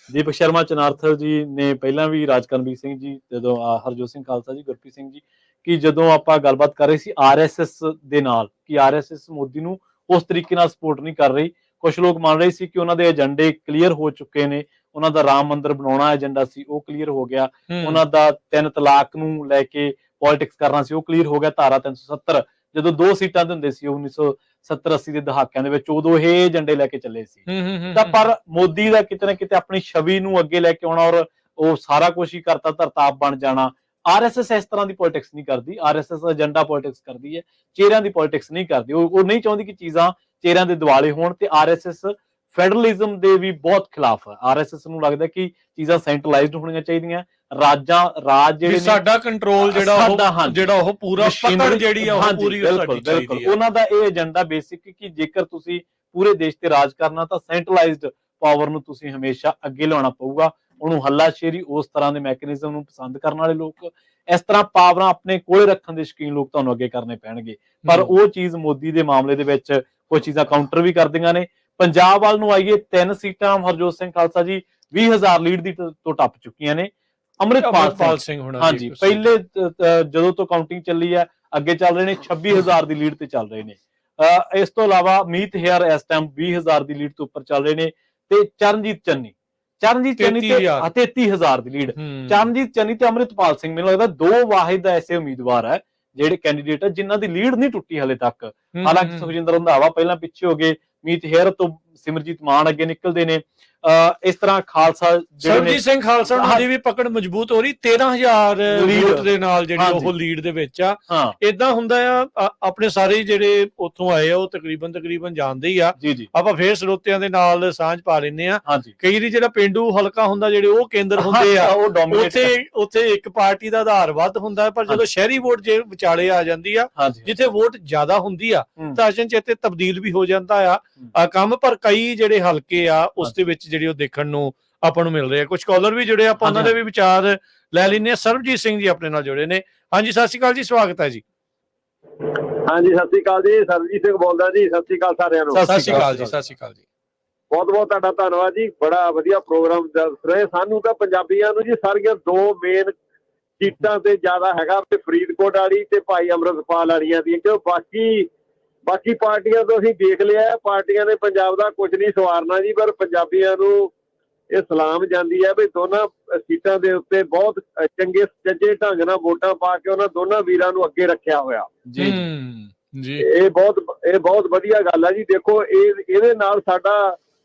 ਦੀਪਕ ਸ਼ਰਮਾ ਚਨਾਰਥਲ ਜੀ ਨੇ ਪਹਿਲਾਂ ਵੀ ਰਾਜਕਰਮਵੀਰ ਸਿੰਘ ਜੀ, ਜਦੋਂ ਹਰਜੋਤ ਸਿੰਘ ਖਾਲਸਾ ਜੀ, ਗੁਰਪ੍ਰੀਤ ਸਿੰਘ ਜੀ, ਕਿ ਜਦੋਂ ਆਪਾਂ ਗੱਲਬਾਤ ਕਰ ਰਹੇ ਸੀ RSS ਦੇ ਨਾਲ, ਕਿ RSS ਮੋਦੀ ਨੂੰ ਉਸ ਤਰੀਕੇ ਨਾਲ ਸਪੋਰਟ ਨਹੀਂ ਕਰ ਰਹੀ। ਕੁਝ ਲੋਕ ਮੰਨ ਰਹੇ ਸੀ ਕਿ ਉਹਨਾਂ ਦੇ ਏਜੰਡੇ ਕਲੀਅਰ ਹੋ ਚੁੱਕੇ ਨੇ, ਉਹਨਾਂ ਦਾ ਰਾਮ ਮੰਦਿਰ ਬਣਾਉਣਾ ਏਜੰਡਾ ਸੀ ਉਹ ਕਲੀਅਰ ਹੋ ਗਿਆ, ਉਹਨਾਂ ਦਾ 3 ਤਲਾਕ ਨੂੰ ਲੈ ਕੇ ਪੋਲਿਟਿਕਸ ਕਰਨਾ ਸੀ ਉਹ ਕਲੀਅਰ ਹੋ ਗਿਆ। ਧਾਰਾ 370 ਜਦੋਂ 2 ਸੀਟਾਂ ਦੇ ਹੁੰਦੇ ਸੀ 1970-80 ਦੇ ਦਹਾਕਿਆਂ ਦੇ ਵਿੱਚ, ਉਦੋਂ ਇਹ ਏਜੰਡੇ ਲੈ ਕੇ ਚੱਲੇ ਸੀ। ਤਾਂ ਪਰ ਮੋਦੀ ਦਾ ਕਿਤੇ ਨਾ ਕਿਤੇ ਆਪਣੀ ਛਵੀ ਨੂੰ ਅੱਗੇ ਲੈ ਕੇ ਆਉਣਾ, ਔਰ ਉਹ ਸਾਰਾ ਕੁਝ ਹੀ ਕਰਤਾ ਧਰਤਾਪ ਬਣ ਜਾਣਾ। RSS ਇਸ ਤਰ੍ਹਾਂ ਦੀ ਪੋਲਿਟਿਕਸ ਨਹੀਂ ਕਰਦੀ। RSS ਏਜੰਡਾ ਪੋਲਿਟਿਕਸ ਕਰਦੀ ਹੈ, ਚਿਹਰਿਆਂ ਦੀ ਪੋਲਿਟਿਕਸ ਨਹੀਂ ਕਰਦੀ। ਉਹ ਨਹੀਂ ਚਾਹੁੰਦੀ ਕਿ ਚੀਜ਼ਾਂ ਚਿਹਰਿਆਂ ਦੇ ਦੁਆਲੇ ਹੋਣ। ਤੇ RSS ਫੈਡਰਲਿਜ਼ਮ ਦੇ ਵੀ ਬਹੁਤ ਖਿਲਾਫ ਹੈ। RSS ਨੂੰ ਲੱਗਦਾ ਕਿ ਚੀਜ਼ਾਂ ਸੈਂਟਰਲਾਈਜ਼ਡ ਹੋਣੀਆਂ ਚਾਹੀਦੀਆਂ, ਰਾਜ ਜਿਹੜੇ ਸਾਡਾ ਕੰਟਰੋਲ ਜਿਹੜਾ ਉਹ ਪੂਰਾ ਪਕੜ ਜਿਹੜੀ ਆ ਉਹ ਪੂਰੀ ਸਾਡੀ ਚਾਹੀਦੀ ਹੈ। ਉਹਨਾਂ ਦਾ ਇਹ ਏਜੰਡਾ ਬੇਸਿਕ ਕਿ ਜੇਕਰ ਤੁਸੀਂ ਪੂਰੇ ਦੇਸ਼ ਤੇ ਰਾਜ ਕਰਨਾ ਤਾਂ ਸੈਂਟਰਲਾਈਜ਼ਡ ਪਾਵਰ ਨੂੰ ਤੁਸੀਂ ਹਮੇਸ਼ਾ ਅੱਗੇ ਲਿਆਉਣਾ ਪਊਗਾ। ਉਹਨੂੰ ਹੱਲਾਸ਼ੇਰੀ ਉਸ ਤਰ੍ਹਾਂ ਦੇ ਮੈਕੈਨਿਜ਼ਮ ਨੂੰ ਪਸੰਦ ਕਰਨ ਵਾਲੇ ਲੋਕ, ਇਸ ਤਰ੍ਹਾਂ ਪਾਵਰਾਂ ਆਪਣੇ ਕੋਲੇ ਰੱਖਣ ਦੇ ਸ਼ੌਕੀਨ ਲੋਕ ਤੁਹਾਨੂੰ ਅੱਗੇ ਕਰਨੇ ਪੈਣਗੇ। ਪਰ ਉਹ ਚੀਜ਼ ਮੋਦੀ ਦੇ ਮਾਮਲੇ ਦੇ ਵਿੱਚ ਕੁਝ ਚੀਜ਼ਾਂ ਕਾਊਂਟਰ ਵੀ ਕਰਦੀਆਂ ਨੇ। ਪੰਜਾਬ ਵੱਲ ਨੂੰ ਆਈਏ, 3 ਸੀਟਾਂ ਹਰਜੋਤ ਸਿੰਘ ਖਾਲਸਾ ਜੀ 20,000 ਲੀਡ ਦੀ ਤੋਂ ਟੱਪ ਚੁੱਕੀਆਂ ਨੇ। ਅੰਮ੍ਰਿਤਪਾਲ ਸਿੰਘ ਹਾਂਜੀ, ਪਹਿਲੇ ਜਦੋਂ ਤੋਂ ਕਾਊਂਟਿੰਗ ਚੱਲੀ ਹੈ ਅੱਗੇ ਚੱਲ ਰਹੇ ਨੇ, 26,000 ਦੀ ਲੀਡ ਤੇ ਚੱਲ ਰਹੇ ਨੇ। ਇਸ ਤੋਂ ਇਲਾਵਾ ਮੀਤ ਹੇਅਰ ਇਸ ਟਾਈਮ 20,000 ਦੀ ਲੀਡ ਤੋਂ ਉੱਪਰ ਚੱਲ ਰਹੇ ਨੇ, ਤੇ ਚਰਨਜੀਤ ਚੰਨੀ ਤੇ 33,000 ਦੀ ਲੀਡ। ਚਰਨਜੀਤ ਚੰਨੀ ਤੇ ਅੰਮ੍ਰਿਤਪਾਲ ਸਿੰਘ ਮੈਨੂੰ ਲੱਗਦਾ 2 ਵਾਹਿਦ ਐਸੇ ਉਮੀਦਵਾਰ ਹੈ ਜਿਹੜੇ ਕੈਂਡੀਡੇਟ ਹੈ ਜਿਨ੍ਹਾਂ ਦੀ ਲੀਡ ਨਹੀਂ ਟੁੱਟੀ ਹਲੇ ਤੱਕ। ਹਾਲਾਂਕਿ ਸੁਖਜਿੰਦਰ ਰੰਧਾਵਾ ਪਹਿਲਾਂ ਪਿੱਛੇ ਹੋ ਗਏ, ਮੀਤ ਹੇਅਰ ਤੋਂ ਸਿਮਰਜੀਤ ਮਾਨ ਅੱਗੇ ਨਿਕਲਦੇ ਨੇ। ਇਸ ਤਰ੍ਹਾਂ ਖਾਲਸਾ ਸਰਬਜੀਤ ਸਿੰਘ ਖਾਲਸਾ ਦੀ ਵੀ ਪਕੜ ਮਜ਼ਬੂਤ ਹੋ ਰਹੀ, 13,000 ਵੋਟ ਦੇ ਨਾਲ ਜਿਹੜੀ ਉਹ ਲੀਡ ਦੇ ਵਿੱਚ ਆ। ਇਦਾਂ ਹੁੰਦਾ ਆ, ਆਪਣੇ ਸਾਰੇ ਜਿਹੜੇ ਉੱਥੋਂ ਆਏ ਆ ਉਹ ਤਕਰੀਬਨ ਜਾਣਦੇ ਹੀ ਆ। ਆਪਾਂ ਫੇਰ ਸਰੋਤਿਆਂ ਦੇ ਨਾਲ ਸਾਂਝ ਪਾ ਲੈਂਦੇ ਆ। ਕਈ ਵਾਰੀ ਜਿਹੜਾ ਪਿੰਡੂ ਹਲਕਾ ਹੁੰਦਾ, ਜਿਹੜੇ ਉਹ ਕੇਂਦਰ ਹੁੰਦੇ ਆ, ਉੱਥੇ ਇੱਕ ਪਾਰਟੀ ਦਾ ਆਧਾਰ ਵੱਧ ਹੁੰਦਾ। ਪਰ ਜਦੋਂ ਸ਼ਹਿਰੀ ਵੋਟ ਜੇ ਵਿਚਾਲੇ ਆ ਜਾਂਦੀ ਆ, ਜਿੱਥੇ ਵੋਟ ਜ਼ਿਆਦਾ ਹੁੰਦੀ ਆ, ਤਾਂ ਅਚਨਚੇਤੇ ਤਬਦੀਲ ਵੀ ਹੋ ਜਾਂਦਾ ਆ ਕੰਮ। ਪਰ ਕਈ ਜਿਹੜੇ ਹਲਕੇ ਆ ਉਸ ਦੇ ਵਿੱਚ ਜਿਹੜੇ ਉਹ ਦੇਖਣ ਨੂੰ ਆਪਾਂ ਨੂੰ ਮਿਲ ਰਹੇ ਆ। ਕੁਝ ਕਾਲਰ ਵੀ ਜੁੜੇ, ਆਪਾਂ ਉਹਨਾਂ ਦੇ ਵੀ ਵਿਚਾਰ ਲੈ ਲੈਂਦੇ ਆ। ਸਰਬਜੀਤ ਸਿੰਘ ਜੀ ਆਪਣੇ ਨਾਲ ਜੁੜੇ ਨੇ। ਹਾਂਜੀ, ਸਤਿ ਸ਼੍ਰੀ ਅਕਾਲ ਜੀ, ਸਵਾਗਤ ਹੈ ਜੀ। ਹਾਂਜੀ, ਸਤਿ ਸ਼੍ਰੀ ਅਕਾਲ ਜੀ, ਸਰਬਜੀਤ ਸਿੰਘ ਬੋਲਦਾ ਜੀ। ਸਤਿ ਸ਼੍ਰੀ ਅਕਾਲ ਸਾਰਿਆਂ ਨੂੰ। ਸਤਿ ਸ਼੍ਰੀ ਅਕਾਲ ਜੀ। ਸਤਿ ਸ਼੍ਰੀ ਅਕਾਲ ਜੀ। ਬਹੁਤ ਬਹੁਤ ਤੁਹਾਡਾ ਧੰਨਵਾਦ ਜੀ, ਬੜਾ ਵਧੀਆ ਪ੍ਰੋਗਰਾਮ ਦੱਸ ਰਹੇ ਸਾਨੂੰ। ਤਾਂ ਪੰਜਾਬੀਆਂ ਨੂੰ ਜੀ ਸਾਰੀਆਂ 2 ਮੇਨ ਸੀਟਾਂ ਤੇ ਜ਼ਿਆਦਾ ਹੈਗਾ, ਫਰੀਦਕੋਟ ਵਾਲੀ ਤੇ ਭਾਈ ਅੰਮ੍ਰਿਤਪਾਲ ਵਾਲੀਆਂ ਦੀਆਂ, ਕਿਉਂ ਬਾਕੀ ਪਾਰਟੀਆਂ ਤੋਂ ਅਸੀਂ ਦੇਖ ਲਿਆ, ਪਾਰਟੀਆਂ ਨੇ ਪੰਜਾਬ ਦਾ ਕੁਝ ਨਹੀਂ ਸਵਾਰਨਾ ਜੀ, ਪਰ ਪੰਜਾਬੀਆਂ ਨੂੰ ਇਹ ਸਲਾਮ ਜਾਂਦੀ ਹੈ ਵੀ ਦੋਨਾਂ ਸੀਟਾਂ ਦੇ ਉੱਤੇ ਬਹੁਤ ਚੰਗੇ ਸੱਜੇ ਢੰਗ ਨਾਲ ਵੋਟਾਂ ਪਾ ਕੇ ਉਹਨਾਂ ਦੋਨਾਂ ਵੀਰਾਂ ਨੂੰ ਅੱਗੇ ਰੱਖਿਆ ਹੋਇਆ ਜੀ ਜੀ। ਇਹ ਬਹੁਤ ਵਧੀਆ ਗੱਲ ਹੈ ਜੀ। ਦੇਖੋ ਇਹਦੇ ਨਾਲ ਸਾਡਾ,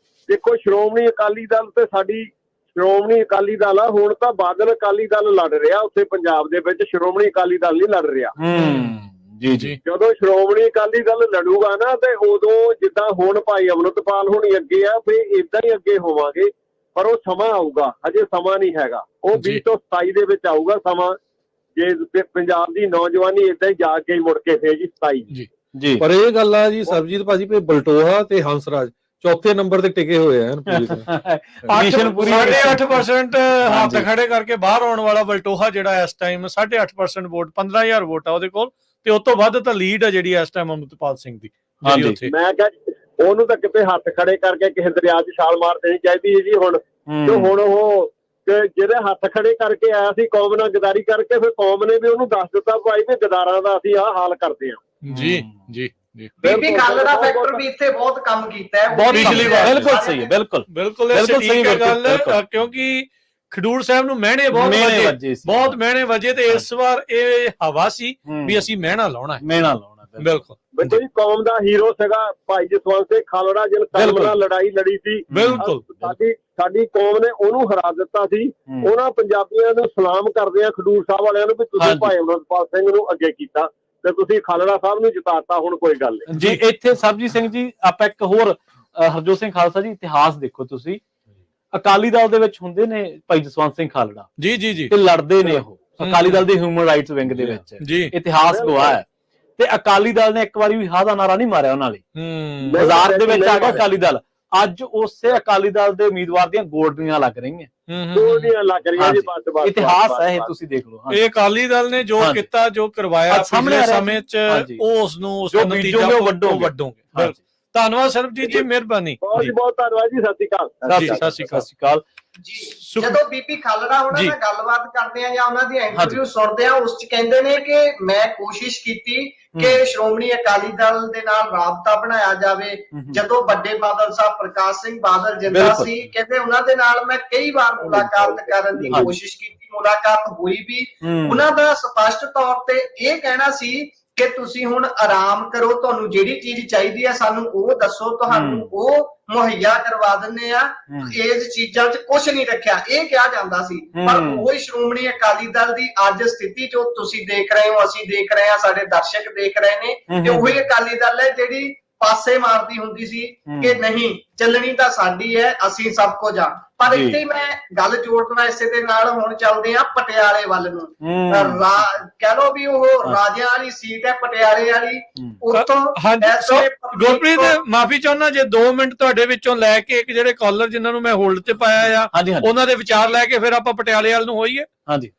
ਦੇਖੋ ਸ਼੍ਰੋਮਣੀ ਅਕਾਲੀ ਦਲ ਤੇ ਸਾਡੀ ਸ਼੍ਰੋਮਣੀ ਅਕਾਲੀ ਦਲ ਆ, ਹੁਣ ਤਾਂ ਬਾਦਲ ਅਕਾਲੀ ਦਲ ਲੜ ਰਿਹਾ ਉੱਥੇ ਪੰਜਾਬ ਦੇ ਵਿੱਚ, ਸ਼੍ਰੋਮਣੀ ਅਕਾਲੀ ਦਲ ਨਹੀਂ ਲੜ ਰਿਹਾ। ਜੀ ਜੀ। ਜਦੋਂ ਸ਼੍ਰੋਮਣੀ ਅਕਾਲੀ ਦਲ ਲੜੂਗਾ ਨਾ ਤੇ ਉਦੋਂ ਜਿੱਦਾਂ ਹੁਣ ਭਾਈ ਅਮਰਤਪਾਲ ਹੋਣੀ ਅੱਗੇ ਆ, ਫੇ ਇਦਾਂ ਹੀ ਅੱਗੇ ਹੋਵਾਂਗੇ, ਪਰ ਉਹ ਸਮਾਂ ਆਊਗਾ, ਹਜੇ ਸਮਾਂ ਨਹੀਂ ਹੈਗਾ, ਉਹ 20 ਤੋਂ 27 ਦੇ ਵਿੱਚ ਆਊਗਾ ਸਮਾਂ, ਜੇ ਪੰਜਾਬ ਦੀ ਨੌਜਵਾਨੀ ਇਦਾਂ ਹੀ ਜਾ ਕੇ ਮੁੜ ਕੇ ਫੇਰ ਜੀ 27 ਜੀ। ਪਰ ਇਹ ਗੱਲ ਆ ਜੀ ਸਰਬਜੀਤ ਭਾਜੀ ਵੀ ਬਲਟੋਹਾ ਤੇ ਹੰਸਰਾਜ ਚੌਥੇ ਨੰਬਰ ਤੇ ਟਿਕੇ ਹੋਏ ਆ ਪੂਰੀ ਤਰ੍ਹਾਂ। 8.5% ਹੱਥ ਖੜੇ ਕਰਕੇ ਬਾਹਰ ਆਉਣ ਵਾਲਾ ਬਲਟੋਹਾ ਜਿਹੜਾ ਇਸ ਟਾਈਮ 8.5% ਵੋਟ, 15,000 ਵੋਟ ਆ ਉਹਦੇ ਕੋਲ, ਤੇ ਉਸ ਤੋਂ ਵੱਧ ਤਾਂ ਲੀਡ ਆ ਜਿਹੜੀ ਇਸ ਟਾਈਮ ਅਮਰਤਪਾਲ ਸਿੰਘ ਦੀ। ਮੈਂ ਕਿਹਾ ਉਹਨੂੰ ਤਾਂ ਕਿਤੇ ਹੱਥ ਖੜੇ ਕਰਕੇ ਕਿਸੇ ਦਰਿਆ 'ਚ ਛਾਲ ਮਾਰ ਦੇਣੀ ਚਾਹੀਦੀ ਹੈ ਜੀ ਹੁਣ। ਤੇ ਹੁਣ ਉਹ ਜਿਹੜੇ ਹੱਥ ਖੜੇ ਕਰਕੇ ਆਇਆ ਸੀ ਕੌਮ ਨਾਲ ਗਦਾਰੀ ਕਰਕੇ, ਫਿਰ ਕੌਮ ਨੇ ਵੀ ਉਹਨੂੰ ਦੱਸ ਦਿੱਤਾ ਭਾਈ ਵੀ ਗਦਾਰਾਂ ਦਾ ਅਸੀਂ ਆਹ ਹਾਲ ਕਰਦੇ ਹਾਂ। ਜੀ ਜੀ। ਬੀਬੀ ਖਾਲੜਾ ਫੈਕਟਰ ਵੀ ਇੱਥੇ ਬਹੁਤ ਕੰਮ ਕੀਤਾ ਹੈ, ਬਹੁਤ ਪਿਛਲੀ ਵਾਰ। ਬਿਲਕੁਲ ਸਹੀ ਹੈ, ਬਿਲਕੁਲ ਸਹੀ ਗੱਲ, ਕਿਉਂਕਿ ਖਡੂਰ ਸਾਹਿਬ ਨੂੰ ਮਹਿਣੇ ਬਹੁਤ ਮਹਿਣੇ ਵਜੇ, ਤੇ ਇਸ ਵਾਰ ਇਹ ਹਵਾ ਸੀ ਵੀ ਅਸੀਂ ਮਹਿਣਾ ਲਾਉਣਾ ਹੈ। ਬਿਲਕੁਲ ਬੱਚੇ ਜੀ, ਕੌਮ ਦਾ ਹੀਰੋ ਸੀਗਾ ਭਾਈ ਜਸਵੰਤ ਸਿੰਘ ਖਾਲੜਾ, ਜਿਹਨੇ ਕਲਮ ਨਾਲ ਲੜਾਈ ਲੜੀ ਸੀ। ਬਿਲਕੁਲ ਸਾਡੀ ਕੌਮ ਨੇ ਉਹਨੂੰ ਹਰਾ ਦਿੱਤਾ ਸੀ। ਉਹਨਾਂ ਪੰਜਾਬੀਆਂ ਨੂੰ ਸਲਾਮ ਕਰਦੇ ਆ ਖਡੂਰ ਸਾਹਿਬ ਵਾਲਿਆਂ ਨੂੰ ਵੀ ਤੁਸੀਂ ਭਾਈ ਅਮਰਤਪਾਲ ਸਿੰਘ ਨੂੰ ਅੱਗੇ ਕੀਤਾ ਤੇ ਤੁਸੀਂ ਖਾਲੜਾ ਸਾਹਿਬ ਨੂੰ ਜਿਤਾਤਾ, ਹੁਣ ਕੋਈ ਗੱਲ ਨਹੀਂ ਜੀ। ਇੱਥੇ ਸਰਬਜੀਤ ਸਿੰਘ ਜੀ, ਆਪਾਂ ਇੱਕ ਹੋਰ ਹਰਜੋਤ ਸਿੰਘ ਖਾਲਸਾ ਜੀ, ਇਤਿਹਾਸ ਦੇਖੋ ਤੁਸੀਂ, ਅਕਾਲੀ ਦਲ ਦੇ ਵਿੱਚ ਹੁੰਦੇ ਨੇ ਭਾਈ ਜਸਵੰਤ ਸਿੰਘ ਖਾਲੜਾ ਜੀ ਜੀ ਜੀ, ਤੇ ਲੜਦੇ ਨੇ ਉਹ ਅਕਾਲੀ ਦਲ ਦੇ ਹਿਊਮਨ ਰਾਈਟਸ ਵਿੰਗ ਦੇ ਵਿੱਚ ਜੀ, ਇਤਿਹਾਸ ਗਵਾਹ ਹੈ। ਤੇ ਅਕਾਲੀ ਦਲ ਨੇ ਇੱਕ ਵਾਰੀ ਵੀ ਹਾਂ ਦਾ ਨਾਰਾ ਨਹੀਂ ਮਾਰਿਆ ਉਹਨਾਂ ਲਈ, ਬਾਜ਼ਾਰ ਦੇ ਵਿੱਚ ਆ ਗਿਆ ਅਕਾਲੀ ਦਲ। ਅੱਜ ਉਸੇ ਅਕਾਲੀ ਦਲ ਦੇ ਉਮੀਦਵਾਰ ਦੀਆਂ ਗੋਡੀਆਂ ਲੱਗ ਰਹੀਆਂ, ਇਤਿਹਾਸ ਹੈ ਇਹ, ਤੁਸੀਂ ਦੇਖ ਲਓ। ਇਹ ਅਕਾਲੀ ਦਲ ਨੇ ਜੋ ਕੀਤਾ, ਜੋ ਕਰਵਾਇਆ ਪਿਛਲੇ ਸਮੇਂ 'ਚ, ਉਸ ਨੂੰ ਉਸ ਦਾ ਨਤੀਜਾ ਵੱਡੋਗੇ। ਧੰਨਵਾਦ ਸਰਬਜੀਤ ਜੀ, ਮਿਹਰਬਾਨੀ। ਬਹੁਤ ਧੰਨਵਾਦ ਜੀ, ਸਤਿ ਸ਼੍ਰੀ ਅਕਾਲ ਜੀ। ਜਦੋਂ ਬੀਬੀ ਖਾਲੜਾ ਉਹਨਾਂ ਨਾਲ ਗੱਲਬਾਤ ਕਰਦੇ ਆ ਜਾਂ ਉਹਨਾਂ ਦੀ ਇੰਟਰਵਿਊ ਸੁਣਦੇ ਆ, ਉਸ 'ਚ ਕਹਿੰਦੇ ਨੇ ਕਿ ਮੈਂ ਕੋਸ਼ਿਸ਼ ਕੀਤੀ ਕਿ ਸ਼੍ਰੋਮਣੀ ਅਕਾਲੀ ਦਲ ਦੇ ਨਾਲ ਰਾਬਤਾ ਬਣਾਇਆ ਜਾਵੇ। ਜਦੋਂ ਵੱਡੇ ਬਾਦਲ ਸਾਹਿਬ ਪ੍ਰਕਾਸ਼ ਸਿੰਘ ਬਾਦਲ ਜਿੰਦਾ ਸੀ, ਕਹਿੰਦੇ ਉਹਨਾਂ ਦੇ ਨਾਲ ਮੈਂ ਕਈ ਵਾਰ ਮੁਲਾਕਾਤ ਕਰਨ ਦੀ ਕੋਸ਼ਿਸ਼ ਕੀਤੀ, ਮੁਲਾਕਾਤ ਹੋਈ ਵੀ। ਉਹਨਾਂ ਦਾ ਸਪਸ਼ਟ ਤੌਰ ਤੇ ਇਹ ਕਹਿਣਾ ਸੀ ਕਿ ਤੁਸੀਂ ਹੁਣ ਆਰਾਮ ਕਰੋ, ਤੁਹਾਨੂੰ ਜਿਹੜੀ ਚੀਜ਼ ਚਾਹੀਦੀ ਹੈ ਸਾਨੂੰ ਉਹ ਦੱਸੋ, ਤੁਹਾਨੂੰ ਉਹ ਮੁਹੱਈਆ ਕਰਵਾ ਦਿੰਦੇ ਆ, ਇਸ ਚੀਜ਼ਾਂ 'ਚ ਕੁਝ ਨਹੀਂ ਰੱਖਿਆ, ਇਹ ਕਿਹਾ ਜਾਂਦਾ ਸੀ। ਪਰ ਉਹੀ ਸ਼੍ਰੋਮਣੀ ਅਕਾਲੀ ਦਲ ਦੀ ਅੱਜ ਸਥਿਤੀ ਜੋ ਤੁਸੀਂ ਦੇਖ ਰਹੇ ਹੋ, ਅਸੀਂ ਦੇਖ ਰਹੇ ਹਾਂ, ਸਾਡੇ ਦਰਸ਼ਕ ਦੇਖ ਰਹੇ ਨੇ, ਤੇ ਉਹੀ ਅਕਾਲੀ ਦਲ ਹੈ ਜਿਹੜੀ ਪਾਸੇ ਮਾਰਦੀ ਹੁੰਦੀ ਸੀ ਕਿ ਨਹੀਂ ਚੱਲਣੀ ਤਾਂ ਸਾਡੀ ਹੈ, ਅਸੀਂ ਸਭ ਕੁਝ ਆ। ਪਰ ਇੱਥੇ ਮੈਂ ਗੱਲ ਜੋੜਨਾ ਇਸੇ ਦੇ ਨਾਲ, ਹੁਣ ਚੱਲਦੇ ਆ ਪਟਿਆਲੇ ਵੱਲ ਨੂੰ। ਕਹਿ ਲੋ ਵੀ ਉਹ ਰਾਜਿਆਂ ਵਾਲੀ ਸੀਟ ਹੈ ਪਟਿਆਲੇ ਵਾਲੀ। ਗੁਰਪ੍ਰੀਤ, ਮਾਫੀ ਚਾਹੁੰਦਾ ਜੇ 2 ਮਿੰਟ ਤੁਹਾਡੇ ਵਿੱਚੋਂ ਲੈ ਕੇ, ਇੱਕ ਜਿਹੜੇ ਕਾਲਰ ਜਿਨ੍ਹਾਂ ਨੂੰ ਮੈਂ ਹੋਲਡ 'ਚ ਪਾਇਆ ਆ, ਉਹਨਾਂ ਦੇ ਵਿਚਾਰ ਲੈ ਕੇ ਫਿਰ ਆਪਾਂ ਪਟਿਆਲੇ ਵੱਲ ਨੂੰ ਹੋਈਏ। ਹਾਂਜੀ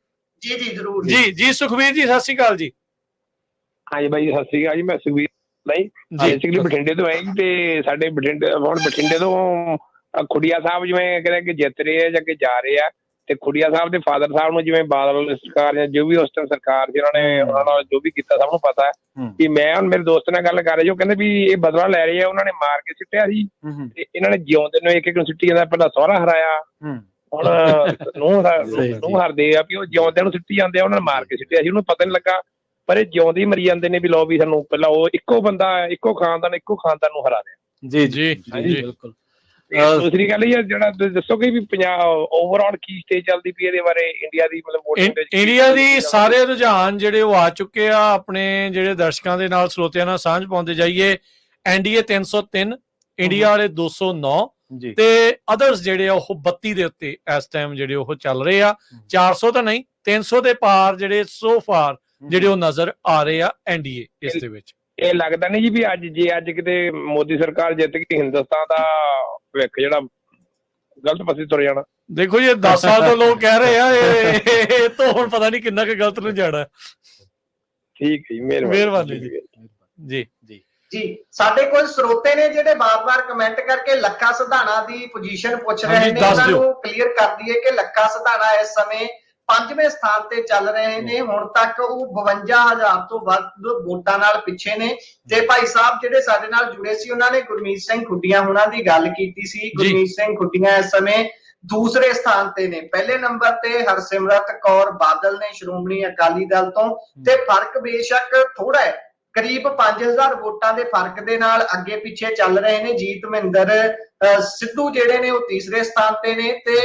ਜੀ ਜੀ ਜ਼ਰੂਰ ਜੀ। ਸੁਖਵੀਰ ਜੀ, ਸਤਿ ਸ਼੍ਰੀ ਅਕਾਲ ਜੀ। ਹਾਂਜੀ ਬਾਈ, ਸਤਿ ਸ਼੍ਰੀ ਅਕਾਲ ਜੀ। ਮੈਂ ਸੁਖਵੀਰ ਨਹੀਂ, ਬੇਸਿਕਲੀ ਬਠਿੰਡੇ ਤੋਂ ਆਏ ਤੇ ਸਾਡੇ ਬਠਿੰਡੇ ਤੋਂ ਖੁੱਡੀਆ ਸਾਹਿਬ ਜਿਵੇਂ ਕਹਿੰਦੇ ਕਿ ਜਿੱਤ ਰਹੇ ਆ ਜਾਂ ਕਿ ਜਾ ਰਹੇ ਆ, ਤੇ ਖੁੱਡੀਆ ਸਾਹਿਬ ਦੇ ਫਾਦਰ ਸਾਹਿਬ ਨੂੰ ਜਿਵੇਂ ਬਾਦਲ ਸਰਕਾਰ ਜਾਂ ਜੋ ਵੀ ਉਸ ਟਾਈਮ ਸਰਕਾਰ ਸੀ, ਉਹਨਾਂ ਨਾਲ ਜੋ ਵੀ ਕੀਤਾ ਸਭ ਨੂੰ ਪਤਾ ਹੈ। ਕਿ ਮੈਂ ਹੁਣ ਮੇਰੇ ਦੋਸਤ ਨਾਲ ਗੱਲ ਕਰ ਰਿਹਾ, ਜੋ ਕਹਿੰਦੇ ਵੀ ਇਹ ਬਦਲਾ ਲੈ ਰਹੇ ਆ, ਉਹਨਾਂ ਨੇ ਮਾਰ ਕੇ ਸਿੱਟਿਆ ਸੀ ਤੇ ਇਹਨਾਂ ਨੇ ਜਿਉਂਦੇ ਨੂੰ ਇੱਕ ਨੂੰ ਸਿੱਟੀ ਜਾਂਦਾ। ਪਹਿਲਾਂ ਸਹੁਰਾ ਹਰਾਇਆ, ਹੁਣ ਨੂੰ ਹਰਦੇ ਆ ਵੀ ਉਹ ਜਿਉਂਦਿਆਂ ਨੂੰ ਸਿੱਟੀ ਜਾਂਦੇ ਆ, ਉਹਨਾਂ ਨੇ ਮਾਰ ਕੇ ਸਿੱਟਿਆ ਸੀ, ਉਹਨੂੰ ਪਤਾ ਨੀ ਲੱਗਾ। ਪਰ ਇਹ ਜਿਉਂਦੇ ਹੀ ਮਰੀ ਜਾਂਦੇ ਨੇ ਵੀ ਲਓ ਵੀ ਸਾਨੂੰ ਪਹਿਲਾਂ ਉਹ ਇੱਕੋ ਬੰਦਾ ਇੱਕੋ ਖਾਨਦਾਨ ਨੂੰ ਹਰਾ ਰਿਹਾ। ਜੀ ਜੀ ਬਿਲਕੁਲ। ਦੂਸਰੀ ਗੱਲ ਇਹ ਜਿਹੜਾ ਦੱਸੋਗੇ ਵੀ ਪੰਜਾਬ ਓਵਰਆਲ ਕੀ ਸਟੇਜ ਚੱਲਦੀ ਪਈ ਇਹਦੇ ਬਾਰੇ, ਇੰਡੀਆ ਦੀ ਮਤਲਬ ਇੰਡੀਆ ਦੀ ਸਾਰੇ ਰੁਝਾਨ ਜਿਹੜੇ ਉਹ ਆ ਚੁੱਕੇ ਆ, ਆਪਣੇ ਜਿਹੜੇ ਦਰਸ਼ਕਾਂ ਦੇ ਨਾਲ ਸਰੋਤਿਆਂ ਨਾਲ ਸਾਂਝ ਪਾਉਂਦੇ ਜਾਈਏ। NDA 303, ਇੰਡੀਆ ਵਾਲੇ 209 ਤੇ ਅਦਰਸ ਜਿਹੜੇ ਆ ਉਹ 32 ਦੇ ਉੱਤੇ ਇਸ ਟਾਈਮ ਜਿਹੜੇ ਉਹ ਚੱਲ ਰਹੇ ਆ। 400 ਤਾਂ ਨਹੀਂ, 300 ਦੇ ਪਾਰ ਜਿਹੜੇ ਸੋ ਫਾਰ ਜਿਹੜੇ ਉਹ ਨਜ਼ਰ ਆ ਰਹੇ ਆ NDA ਇਸ ਦੇ ਵਿੱਚ। ਇਹ ਲੱਗਦਾ ਨਹੀਂ ਜੀ ਵੀ ਅੱਜ ਕਿਤੇ ਮੋਦੀ ਸਰਕਾਰ ਜਿੱਤ ਗਈ, ਹਿੰਦੁਸਤਾਨ ਦਾ ਭਵਿੱਖ ਜਿਹੜਾ ਗਲਤ ਪਾਸੇ ਤੁਰ ਜਾਣਾ। ਦੇਖੋ ਜੀ, 10 ਸਾਲ ਤੋਂ ਲੋਕ ਕਹਿ ਰਹੇ ਆ, ਇਹ ਤਾਂ ਹੁਣ ਪਤਾ ਨਹੀਂ ਕਿੰਨਾ ਕੁ ਗਲਤ ਨੂੰ ਜਾਣਾ। ਠੀਕ ਹੈ ਜੀ, ਮਿਹਰਬਾਨੀ ਜੀ। ਜੀ ਸਾਡੇ ਕੋਲ ਸਰੋਤੇ ਨੇ ਜਿਹੜੇ ਬਾਰ-ਬਾਰ ਕਮੈਂਟ ਕਰਕੇ ਲੱਖਾ ਸਿਧਾਣਾ ਦੀ ਪੋਜੀਸ਼ਨ ਪੁੱਛ ਰਹੇ ਨੇ, ਉਹਨਾਂ ਨੂੰ ਕਲੀਅਰ ਕਰ ਦਈਏ ਕਿ ਲੱਖਾ ਸਿਧਾਣਾ ਇਸ ਸਮੇਂ 5ਵੇਂ ਸਥਾਨ ਤੇ ਚੱਲ ਰਹੇ ਨੇ। ਹੁਣ ਤੱਕ ਉਹ 52,000 ਤੋਂ ਵੱਧ ਵੋਟਾਂ ਨਾਲ ਪਿੱਛੇ ਨੇ। ਤੇ ਭਾਈ ਸਾਹਿਬ ਜਿਹੜੇ ਸਾਡੇ ਨਾਲ ਜੁੜੇ ਸੀ ਉਹਨਾਂ ਨੇ ਗੁਰਮੀਤ ਸਿੰਘ ਖੁੱਡੀਆਂ ਉਹਨਾਂ ਦੀ ਗੱਲ ਕੀਤੀ ਸੀ। ਗੁਰਮੀਤ ਸਿੰਘ ਖੁੱਡੀਆਂ ਇਸ ਸਮੇਂ ਦੂਸਰੇ ਸਥਾਨ ਤੇ ਨੇ। ਪਹਿਲੇ ਨੰਬਰ ਤੇ ਹਰਸਿਮਰਤ ਕੌਰ ਬਾਦਲ ਨੇ ਸ਼੍ਰੋਮਣੀ ਅਕਾਲੀ ਦਲ ਤੋਂ, ਤੇ ਫਰਕ ਬੇਸ਼ੱਕ ਥੋੜਾ ਹੈ, ਕਰੀਬ 5000 ਵੋਟਾਂ ਦੇ ਫਰਕ ਦੇ ਨਾਲ ਅੱਗੇ ਪਿੱਛੇ ਚੱਲ ਰਹੇ ਨੇ। ਜੀਤ ਮਹਿੰਦਰ ਸਿੱਧੂ ਜਿਹੜੇ ਨੇ ਉਹ ਤੀਸਰੇ ਸਥਾਨ ਤੇ ਨੇ, ਤੇ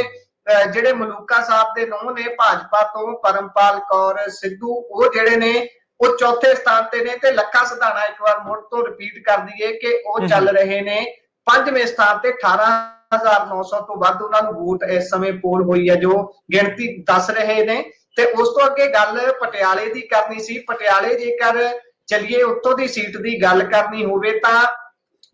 ਜਿਹੜੇ ਮਲੂਕਾ ਸਾਹਿਬ ਦੇ ਨੂੰਹ ਨੇ ਭਾਜਪਾ ਤੋਂ ਪਰਮਪਾਲ ਕੌਰ ਸਿੱਧੂ ਉਹ ਜਿਹੜੇ ਨੇ ਉਹ ਚੌਥੇ ਸਥਾਨ ਤੇ ਨੇ। ਤੇ ਲੱਖਾ ਸਿਧਾਣਾ ਇੱਕ ਵਾਰ ਮੁੜ ਤੋਂ ਰਿਪੀਟ ਕਰ ਦਈਏ ਕਿ ਉਹ ਚੱਲ ਰਹੇ ਨੇ 5ਵੇਂ ਸਥਾਨ ਤੇ। 18,900 ਤੋਂ ਵੱਧ ਉਹਨਾਂ ਨੂੰ ਵੋਟ ਇਸ ਸਮੇਂ ਪੋਲ ਹੋਈ ਹੈ ਜੋ ਗਿਣਤੀ ਦੱਸ ਰਹੇ ਨੇ। ਤੇ ਉਸ ਤੋਂ ਅੱਗੇ ਗੱਲ ਪਟਿਆਲੇ ਦੀ ਕਰਨੀ ਸੀ। ਪਟਿਆਲੇ ਜੇਕਰ ਚਲਿਏ ਉੱਥੋਂ ਦੀ ਸੀਟ ਦੀ ਗੱਲ ਕਰਨੀ ਹੋਵੇ ਤਾਂ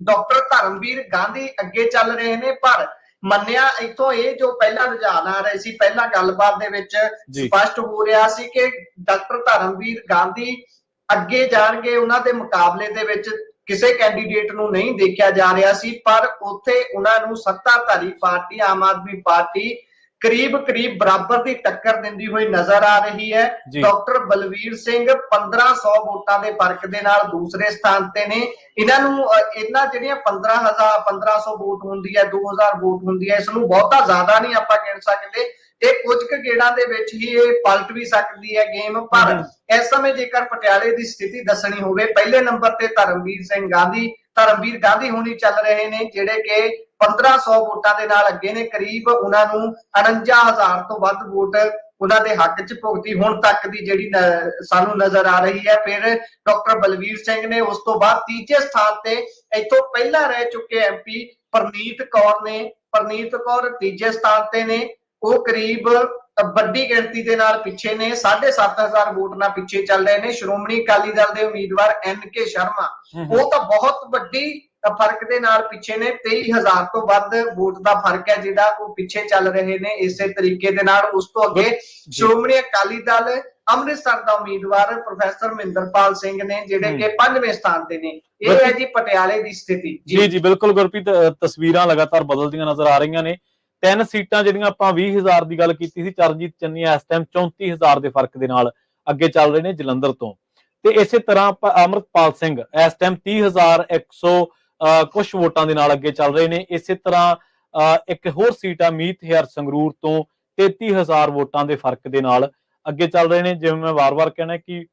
ਡਾਕਟਰ ਧਰਮਵੀਰ ਗਾਂਧੀ ਅੱਗੇ ਚੱਲ ਰਹੇ ਨੇ। ਪਰ ਮੰਨਿਆ ਇੱਥੋਂ ਇਹ ਜੋ ਪਹਿਲਾਂ ਰੁਝਾਨ ਆ ਰਹੇ ਸੀ, ਪਹਿਲਾਂ ਗੱਲਬਾਤ ਦੇ ਵਿੱਚ ਸਪਸ਼ਟ ਹੋ ਰਿਹਾ ਸੀ ਕਿ ਡਾਕਟਰ ਧਰਮਵੀਰ ਗਾਂਧੀ ਅੱਗੇ ਜਾਣਗੇ। ਉਹਨਾਂ ਦੇ ਮੁਕਾਬਲੇ ਦੇ ਵਿੱਚ ਕਿਸੇ ਕੈਂਡੀਡੇਟ ਨੂੰ ਨਹੀਂ ਦੇਖਿਆ ਜਾ ਰਿਹਾ ਸੀ, ਪਰ ਉੱਥੇ ਉਹਨਾਂ ਨੂੰ ਸੱਤਾਧਾਰੀ ਪਾਰਟੀ ਆਮ ਆਦਮੀ ਪਾਰਟੀ ਕਰੀਬ ਬਰਾਬਰ ਦੀ ਟੱਕਰ ਦਿੰਦੀ ਹੋਈ ਨਜ਼ਰ ਆ ਰਹੀ ਹੈ। ਡਾਕਟਰ ਬਲਵੀਰ ਸਿੰਘ 1500 ਵੋਟਾਂ ਦੇ ਫਰਕ ਦੇ ਨਾਲ ਦੂਸਰੇ ਸਥਾਨ ਤੇ ਨੇ। ਇਹਨਾਂ ਜਿਹੜੀਆਂ 1500 ਵੋਟ ਹੁੰਦੀ ਹੈ, 2000 ਵੋਟ ਹੁੰਦੀ ਹੈ, ਇਸ ਨੂੰ ਬਹੁਤਾ ਜ਼ਿਆਦਾ ਨਹੀਂ ਆਪਾਂ ਗਿਣ ਸਕਦੇ। ਇਹ ਕੁਝ ਕੁ ਗੇੜਾਂ ਦੇ ਵਿੱਚ ਹੀ ਇਹ ਪਲਟ ਵੀ ਸਕਦੀ ਹੈ ਗੇਮ। ਪਰ ਇਸ ਸਮੇਂ ਜੇਕਰ ਪਟਿਆਲੇ ਦੀ ਸਥਿਤੀ ਦੱਸਣੀ ਹੋਵੇ, ਪਹਿਲੇ ਨੰਬਰ ਤੇ ਧਰਮਵੀਰ ਗਾਂਧੀ ਹੁਣੀ ਚੱਲ ਰਹੇ ਨੇ ਜਿਹੜੇ ਕਿ 1500 ਵੋਟਾਂ ਦੇ ਨਾਲ ਅੱਗੇ ਨੇ। ਕਰੀਬ ਉਹਨਾਂ ਨੂੰ 49,000 ਤੋਂ ਵੱਧ ਵੋਟ ਉਹਨਾਂ ਦੇ ਹੱਕ 'ਚ ਭੁਗਤੀ ਹੁਣ ਤੱਕ ਦੀ ਜਿਹੜੀ ਸਾਨੂੰ ਨਜ਼ਰ ਆ ਰਹੀ ਹੈ। ਫਿਰ ਡਾਕਟਰ ਬਲਵੀਰ ਸਿੰਘ ਨੇ। ਉਸ ਤੋਂ ਬਾਅਦ ਤੀਜੇ ਸਥਾਨ ਤੇ ਇੱਥੋਂ ਪਹਿਲਾਂ ਰਹਿ ਚੁੱਕੇ ਐਮਪੀ ਪ੍ਰਨੀਤ ਕੌਰ ਨੇ। ਪ੍ਰਨੀਤ ਕੌਰ ਤੀਜੇ ਸਥਾਨ ਤੇ ਨੇ। ਉਹ ਕਰੀਬ ਵੱਡੀ ਗਿਣਤੀ ਦੇ ਨਾਲ ਪਿੱਛੇ ਨੇ, 7,500 ਵੋਟ ਨਾਲ ਪਿੱਛੇ ਚੱਲ ਰਹੇ ਨੇ। ਸ਼੍ਰੋਮਣੀ ਅਕਾਲੀ ਦਲ ਦੇ ਉਮੀਦਵਾਰ NK ਸ਼ਰਮਾ ਉਹ ਤਾਂ ਬਹੁਤ ਵੱਡੀ ਫਰਕ ਦੇ ਨਾਲ ਪਿੱਛੇ ਨੇ। 23,000 ਤੋਂ ਵੱਧ ਵੋਟ ਦਾ ਫਰਕ ਹੈ ਜਿਹੜਾ ਉਹ ਪਿੱਛੇ ਚੱਲ ਰਹੇ ਨੇ। ਇਸੇ ਤਰੀਕੇ ਦੇ ਨਾਲ ਉਸ ਤੋਂ ਅੱਗੇ ਸ਼੍ਰੋਮਣੀ ਅਕਾਲੀ ਦਲ ਅੰਮ੍ਰਿਤਸਰ ਦਾ ਉਮੀਦਵਾਰ ਪ੍ਰੋਫੈਸਰ ਮਹਿੰਦਰਪਾਲ ਸਿੰਘ ਨੇ ਜਿਹੜੇ ਕਿ 5ਵੇਂ ਸਥਾਨ ਤੇ ਨੇ। ਇਹ ਹੈ ਜੀ ਪਟਿਆਲੇ ਦੀ ਸਥਿਤੀ। ਜੀ ਬਿਲਕੁਲ ਗੁਰਪ੍ਰੀਤ, ਤਸਵੀਰਾਂ ਲਗਾਤਾਰ ਬਦਲਦੀਆਂ ਨਜ਼ਰ ਆ ਰਹੀਆਂ ਨੇ। 3 ਸੀਟਾਂ ਜਿਹੜੀਆਂ ਆਪਾਂ 20,000 ਦੀ ਗੱਲ ਕੀਤੀ ਸੀ, ਚਰਨਜੀਤ ਚੰਨੀ ਇਸ ਟਾਈਮ 34,000 ਦੇ ਫਰਕ ਦੇ ਨਾਲ ਅੱਗੇ ਚੱਲ ਰਹੇ ਨੇ ਜਲੰਧਰ ਤੋਂ। ਤੇ ਇਸੇ ਤਰ੍ਹਾਂ ਅਮਰਤਪਾਲ ਸਿੰਘ ਇਸ ਟਾਈਮ 30,100 ਕੁਝ ਵੋਟਾਂ ਦੇ ਨਾਲ ਅੱਗੇ ਚੱਲ ਰਹੇ ਨੇ। ਇਸੇ ਤਰ੍ਹਾਂ ਇੱਕ ਹੋਰ ਸੀਟ ਆ ਮੀਤ ਹੇਅਰ ਸੰਗਰੂਰ ਤੋਂ 33,000 ਵੋਟਾਂ ਦੇ ਫਰਕ ਦੇ ਨਾਲ ਅੱਗੇ ਚੱਲ ਰਹੇ ਨੇ। ਜਿਵੇਂ ਮੈਂ ਵਾਰ-ਵਾਰ ਕਹਿਣਾ ਕਿ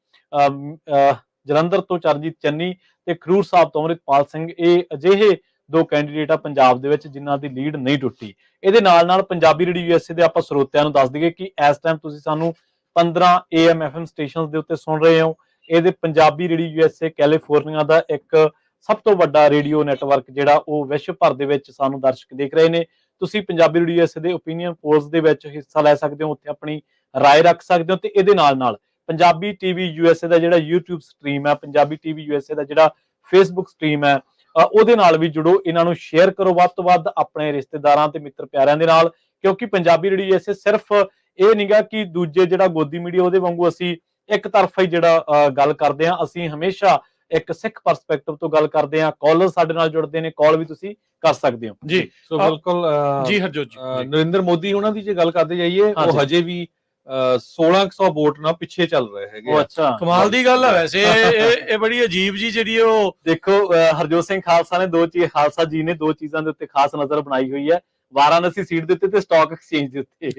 ਜਲੰਧਰ ਤੋਂ ਚਰਨਜੀਤ ਚੰਨੀ ਤੇ ਖਡੂਰ ਸਾਹਿਬ ਤੋਂ ਅਮਰਿਤਪਾਲ ਸਿੰਘ ਇਹ ਅਜਿਹੇ 2 ਕੈਂਡੀਡੇਟ ਆ ਪੰਜਾਬ ਦੇ ਵਿੱਚ ਜਿਨ੍ਹਾਂ ਦੀ ਲੀਡ ਨਹੀਂ ਟੁੱਟੀ। ਇਹਦੇ ਨਾਲ ਪੰਜਾਬੀ ਰੇਡੀਓ USA ਦੇ ਆਪਾਂ ਸਰੋਤਿਆਂ ਨੂੰ ਦੱਸ ਦਈਏ ਕਿ ਇਸ ਟਾਈਮ ਤੁਸੀਂ ਸਾਨੂੰ 15 AM FM ਸਟੇਸ਼ਨਸ ਦੇ ਉੱਤੇ ਸੁਣ ਰਹੇ ਹੋ। ਇਹਦੇ ਪੰਜਾਬੀ ਰੇਡੀਓ USA ਕੈਲੀਫੋਰਨੀਆ ਦਾ ਇੱਕ ਸਭ ਤੋਂ ਵੱਡਾ ਰੇਡੀਓ ਨੈਟਵਰਕ ਜਿਹੜਾ ਉਹ ਵਿਸ਼ਵ ਭਰ ਦੇ ਵਿੱਚ ਸਾਨੂੰ ਦਰਸ਼ਕ ਦੇਖ ਰਹੇ ਨੇ। ਤੁਸੀਂ ਪੰਜਾਬੀ ਰੇਡੀਓ USA ਦੇ ਓਪੀਨੀਅਨ ਪੋਲਸ ਦੇ ਵਿੱਚ ਹਿੱਸਾ ਲੈ ਸਕਦੇ ਹੋ, ਉੱਥੇ ਆਪਣੀ ਰਾਏ ਰੱਖ ਸਕਦੇ ਹੋ। ਤੇ ਇਹਦੇ ਨਾਲ ਪੰਜਾਬੀ TV USA ਦਾ ਜਿਹੜਾ YouTube ਸਟਰੀਮ ਹੈ, ਪੰਜਾਬੀ TV USA ਦਾ ਜਿਹੜਾ Facebook ਸਟਰੀਮ ਹੈ, ਉਹਦੇ ਨਾਲ ਵੀ ਜੁੜੋ। ਇਹਨਾਂ ਨੂੰ ਸ਼ੇਅਰ ਕਰੋ ਵੱਧ ਤੋਂ ਵੱਧ ਆਪਣੇ ਰਿਸ਼ਤੇਦਾਰਾਂ ਤੇ ਮਿੱਤਰ ਪਿਆਰਿਆਂ ਦੇ ਨਾਲ, ਕਿਉਂਕਿ ਪੰਜਾਬੀ ਰੇਡੀਓ USA ਸਿਰਫ ਇਹ ਨਹੀਂਗਾ ਕਿ ਦੂਜੇ ਜਿਹੜਾ ਗੋਦੀ ਮੀਡੀਆ ਉਹਦੇ ਵਾਂਗੂ ਅਸੀਂ ਇੱਕ ਤਰਫਾ ਹੀ ਜਿਹੜਾ ਗੱਲ ਕਰਦੇ ਹਾਂ। ਅਸੀਂ ਹਮੇਸ਼ਾ ਇੱਕ ਸਿੱਖ ਪਰਸਪੈਕਟਿਵ ਤੋਂ ਗੱਲ ਕਰਦੇ ਹਾਂ। ਕਾਲਰ ਸਾਡੇ ਨਾਲ ਜੁੜਦੇ ਨੇ, ਕਾਲ ਵੀ ਤੁਸੀਂ ਕਰ ਸਕਦੇ ਹੋ ਜੀ। ਸੋ ਬਿਲਕੁਲ ਜੀ ਹਰਜੋਤ ਜੀ, ਨਰਿੰਦਰ ਮੋਦੀ ਉਹਨਾਂ ਦੀ ਜੇ ਗੱਲ ਕਰਦੇ ਜਾਈਏ ਉਹ ਹਜੇ ਵੀ 1600 ਵੋਟ ਨਾਲ ਪਿੱਛੇ ਚੱਲ ਰਹੇ ਹੈਗੇ। ਅੱਛਾ, ਕਮਾਲ ਦੀ ਗੱਲ ਹੈ ਵੈਸੇ। ਇਹ ਬੜੀ ਅਜੀਬ ਜੀ ਜਿਹੜੀ ਉਹ ਦੇਖੋ ਹਰਜੋਤ ਸਿੰਘ ਖਾਲਸਾ ਨੇ ਖਾਲਸਾ ਜੀ ਨੇ 2 ਚੀਜ਼ਾਂ ਦੇ ਉੱਤੇ ਖਾਸ ਨਜ਼ਰ ਬਣਾਈ ਹੋਈ ਹੈ, ਵਾਰਾਣਸੀ ਸੀਟ ਦੇ ਉੱਤੇ ਤੇ ਸਟਾਕ ਐਕਸਚੇਂਜ ਦੇ ਉੱਤੇ।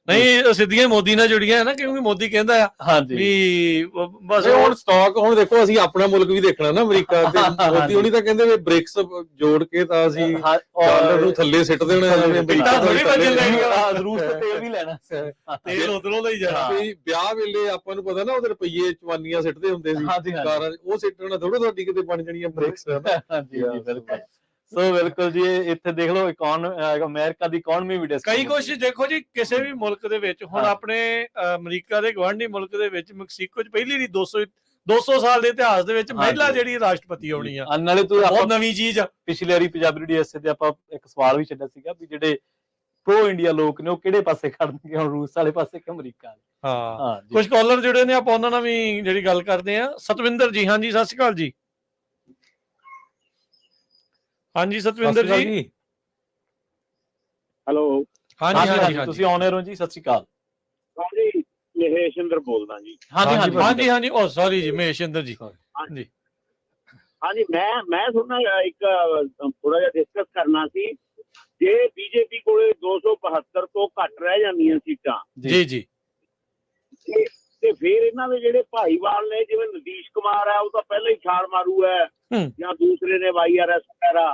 ਨਹੀਂ, ਸਿੱਧੀਆਂ ਮੋਦੀ ਨਾਲ ਜੁੜੀਆਂ ਹੈ ਨਾ, ਕਿਉਂਕਿ ਮੋਦੀ ਕਹਿੰਦਾ ਆ ਹਾਂਜੀ ਵੀ ਬਸ ਹੁਣ ਸਟਾਕ ਹੁਣ ਦੇਖੋ ਅਸੀਂ ਆਪਣਾ ਮੁਲਕ ਵੀ ਦੇਖਣਾ ਨਾ, ਅਮਰੀਕਾ ਤੇ ਮੋਦੀ ਹੁਣੀ ਤਾਂ ਕਹਿੰਦੇ ਵੀ ਬ੍ਰਿਕਸ ਜੋੜ ਕੇ ਤਾਂ ਅਸੀਂ ਡਾਲਰ ਨੂੰ ਥੱਲੇ ਸਿੱਟ ਦੇਣਾ। ਜ਼ਰੂਰ ਤੇਲ ਵੀ ਲੈਣਾ, ਤੇਲ ਉਧਰੋਂ ਲਈ ਜਾਣਾ। ਵਿਆਹ ਵੇਲੇ ਆਪਾਂ ਨੂੰ ਪਤਾ ਨਾ ਉਹਦੇ ਰੁਪਈਏ ਚਵਾਨੀਆਂ ਸਿੱਟਦੇ ਹੁੰਦੇ ਸੀ ਕਾਰਾਂ, ਉਹ ਸਿੱਟਣਾ ਥੋੜਾ ਤੁਹਾਡੀ ਕਿਤੇ ਬਣ ਜਾਣੀਆਂ ਬ੍ਰਿਕਸ। ਹਾਂਜੀ ਬਿਲਕੁਲ। ਸੋ ਬਿਲਕੁਲ ਜੀ, ਇੱਥੇ ਦੇਖ ਲਓ ਅਮਰੀਕਾ ਦੀ ਇਕਨੋਮੀ ਵੀ ਕਈ ਕੁਛ ਦੇਖੋ ਜੀ ਕਿਸੇ ਵੀ ਮੁਲਕ ਦੇ ਵਿੱਚ। ਹੁਣ ਆਪਣੇ ਅਮਰੀਕਾ ਦੇ ਗਵਾਂਢੀ ਮੁਲਕ ਦੇ ਵਿੱਚ ਮੈਕਸੀਕੋ 'ਚ ਪਹਿਲੀ ਵਾਰੀ 200 ਸਾਲ ਦੇ ਇਤਿਹਾਸ ਦੇ ਵਿੱਚ ਮਹਿਲਾ ਜਿਹੜੀ ਰਾਸ਼ਟਰਪਤੀ ਆਉਣੀ ਆ। ਨਾਲੇ ਤੂੰ ਬਹੁਤ ਨਵੀਂ ਚੀਜ਼ ਆ। ਪਿਛਲੀ ਵਾਰੀ ਪੰਜਾਬੀ ਰੇਡੀਓ ਐਸੇ ਤੇ ਆਪਾਂ ਇੱਕ ਸਵਾਲ ਵੀ ਛੱਡਿਆ ਸੀਗਾ ਵੀ ਜਿਹੜੇ ਪ੍ਰੋ ਇੰਡੀਆ ਲੋਕ ਨੇ ਉਹ ਕਿਹੜੇ ਪਾਸੇ ਖੜਨਗੇ, ਹੁਣ ਰੂਸ ਵਾਲੇ ਪਾਸੇ ਕਿ ਅਮਰੀਕਾ ਵਾਲੇ। ਹਾਂ, ਕੁਝ ਕਾਲਰ ਜੁੜੇ ਨੇ, ਆਪਾਂ ਉਹਨਾਂ ਨਾਲ ਵੀ ਜਿਹੜੀ ਗੱਲ ਕਰਦੇ ਆ। ਸਤਵਿੰਦਰ ਜੀ, ਹਾਂਜੀ ਸਤਿ ਸ਼੍ਰੀ ਅਕਾਲ ਜੀ। ਹਾਂਜੀ ਸਤਵਿੰਦਰ ਜੀ, ਹੈਲੋ। ਹਾਂਜੀ ਤੁਸੀਂ ਆਨ 에ਅਰ ਹੋ ਜੀ, ਸਤਿ ਸ਼੍ਰੀ ਅਕਾਲ। ਹਾਂਜੀ ਮਹੇਸ਼ਿੰਦਰ ਬੋਲਦਾ ਜੀ। ਹਾਂਜੀ ਉਹ ਸੌਰੀ ਜੀ ਮਹੇਸ਼ਿੰਦਰ ਜੀ। ਹਾਂਜੀ ਹਾਂਜੀ ਮੈਂ ਤੁਹਾਨੂੰ ਇੱਕ ਥੋੜਾ ਜਿਹਾ ਡਿਸਕਸ ਕਰਨਾ ਸੀ। ਜੇ ਬੀਜੇਪੀ ਕੋਲੇ 272 ਤੋਂ ਘੱਟ ਰਹਿ ਜਾਂਦੀਆਂ ਸੀਟਾਂ ਜੀ ਤੇ ਫਿਰ ਇਹਨਾਂ ਦੇ ਜਿਹੜੇ ਭਾਈਵਾਲ ਨੇ, ਜਿਵੇਂ ਨਤੀਸ਼ ਕੁਮਾਰ ਹੈ, ਉਹ ਤਾਂ ਪਹਿਲਾਂ ਹੀ ਛਾਲ ਮਾਰੂ ਹੈ, ਜਾਂ ਦੂਸਰੇ ਨੇ YRS ਵਗੈਰਾ,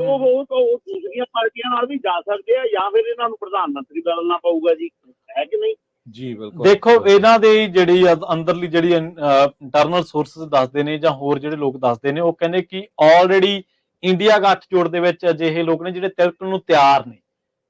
ਉਹ ਦੂਸਰੀਆਂ ਪਾਰਟੀਆਂ ਨਾਲ ਵੀ ਜਾ ਸਕਦੇ ਆ, ਜਾਂ ਫਿਰ ਇਹਨਾਂ ਨੂੰ ਪ੍ਰਧਾਨ ਮੰਤਰੀ ਬਦਲਣਾ ਪਊਗਾ ਜੀ, ਹੈ ਕਿ ਨਹੀਂ? ਜੀ ਬਿਲਕੁਲ। ਦੇਖੋ ਇਹਨਾਂ ਦੀ ਜਿਹੜੀ ਅੰਦਰਲੀ ਜਿਹੜੀ ਇੰਟਰਨਲ ਸੋਰਸਸ ਦੱਸਦੇ ਨੇ ਜਾਂ ਹੋਰ ਜਿਹੜੇ ਲੋਕ ਦੱਸਦੇ ਨੇ, ਉਹ ਕਹਿੰਦੇ ਕਿ ਆਲਰੇਡੀ ਇੰਡੀਆ ਗੱਠਜੋੜ ਦੇ ਵਿੱਚ ਅਜਿਹੇ ਲੋਕ ਨੇ ਜਿਹੜੇ ਤਿਲਕਣ ਨੂੰ ਤਿਆਰ ਨੇ,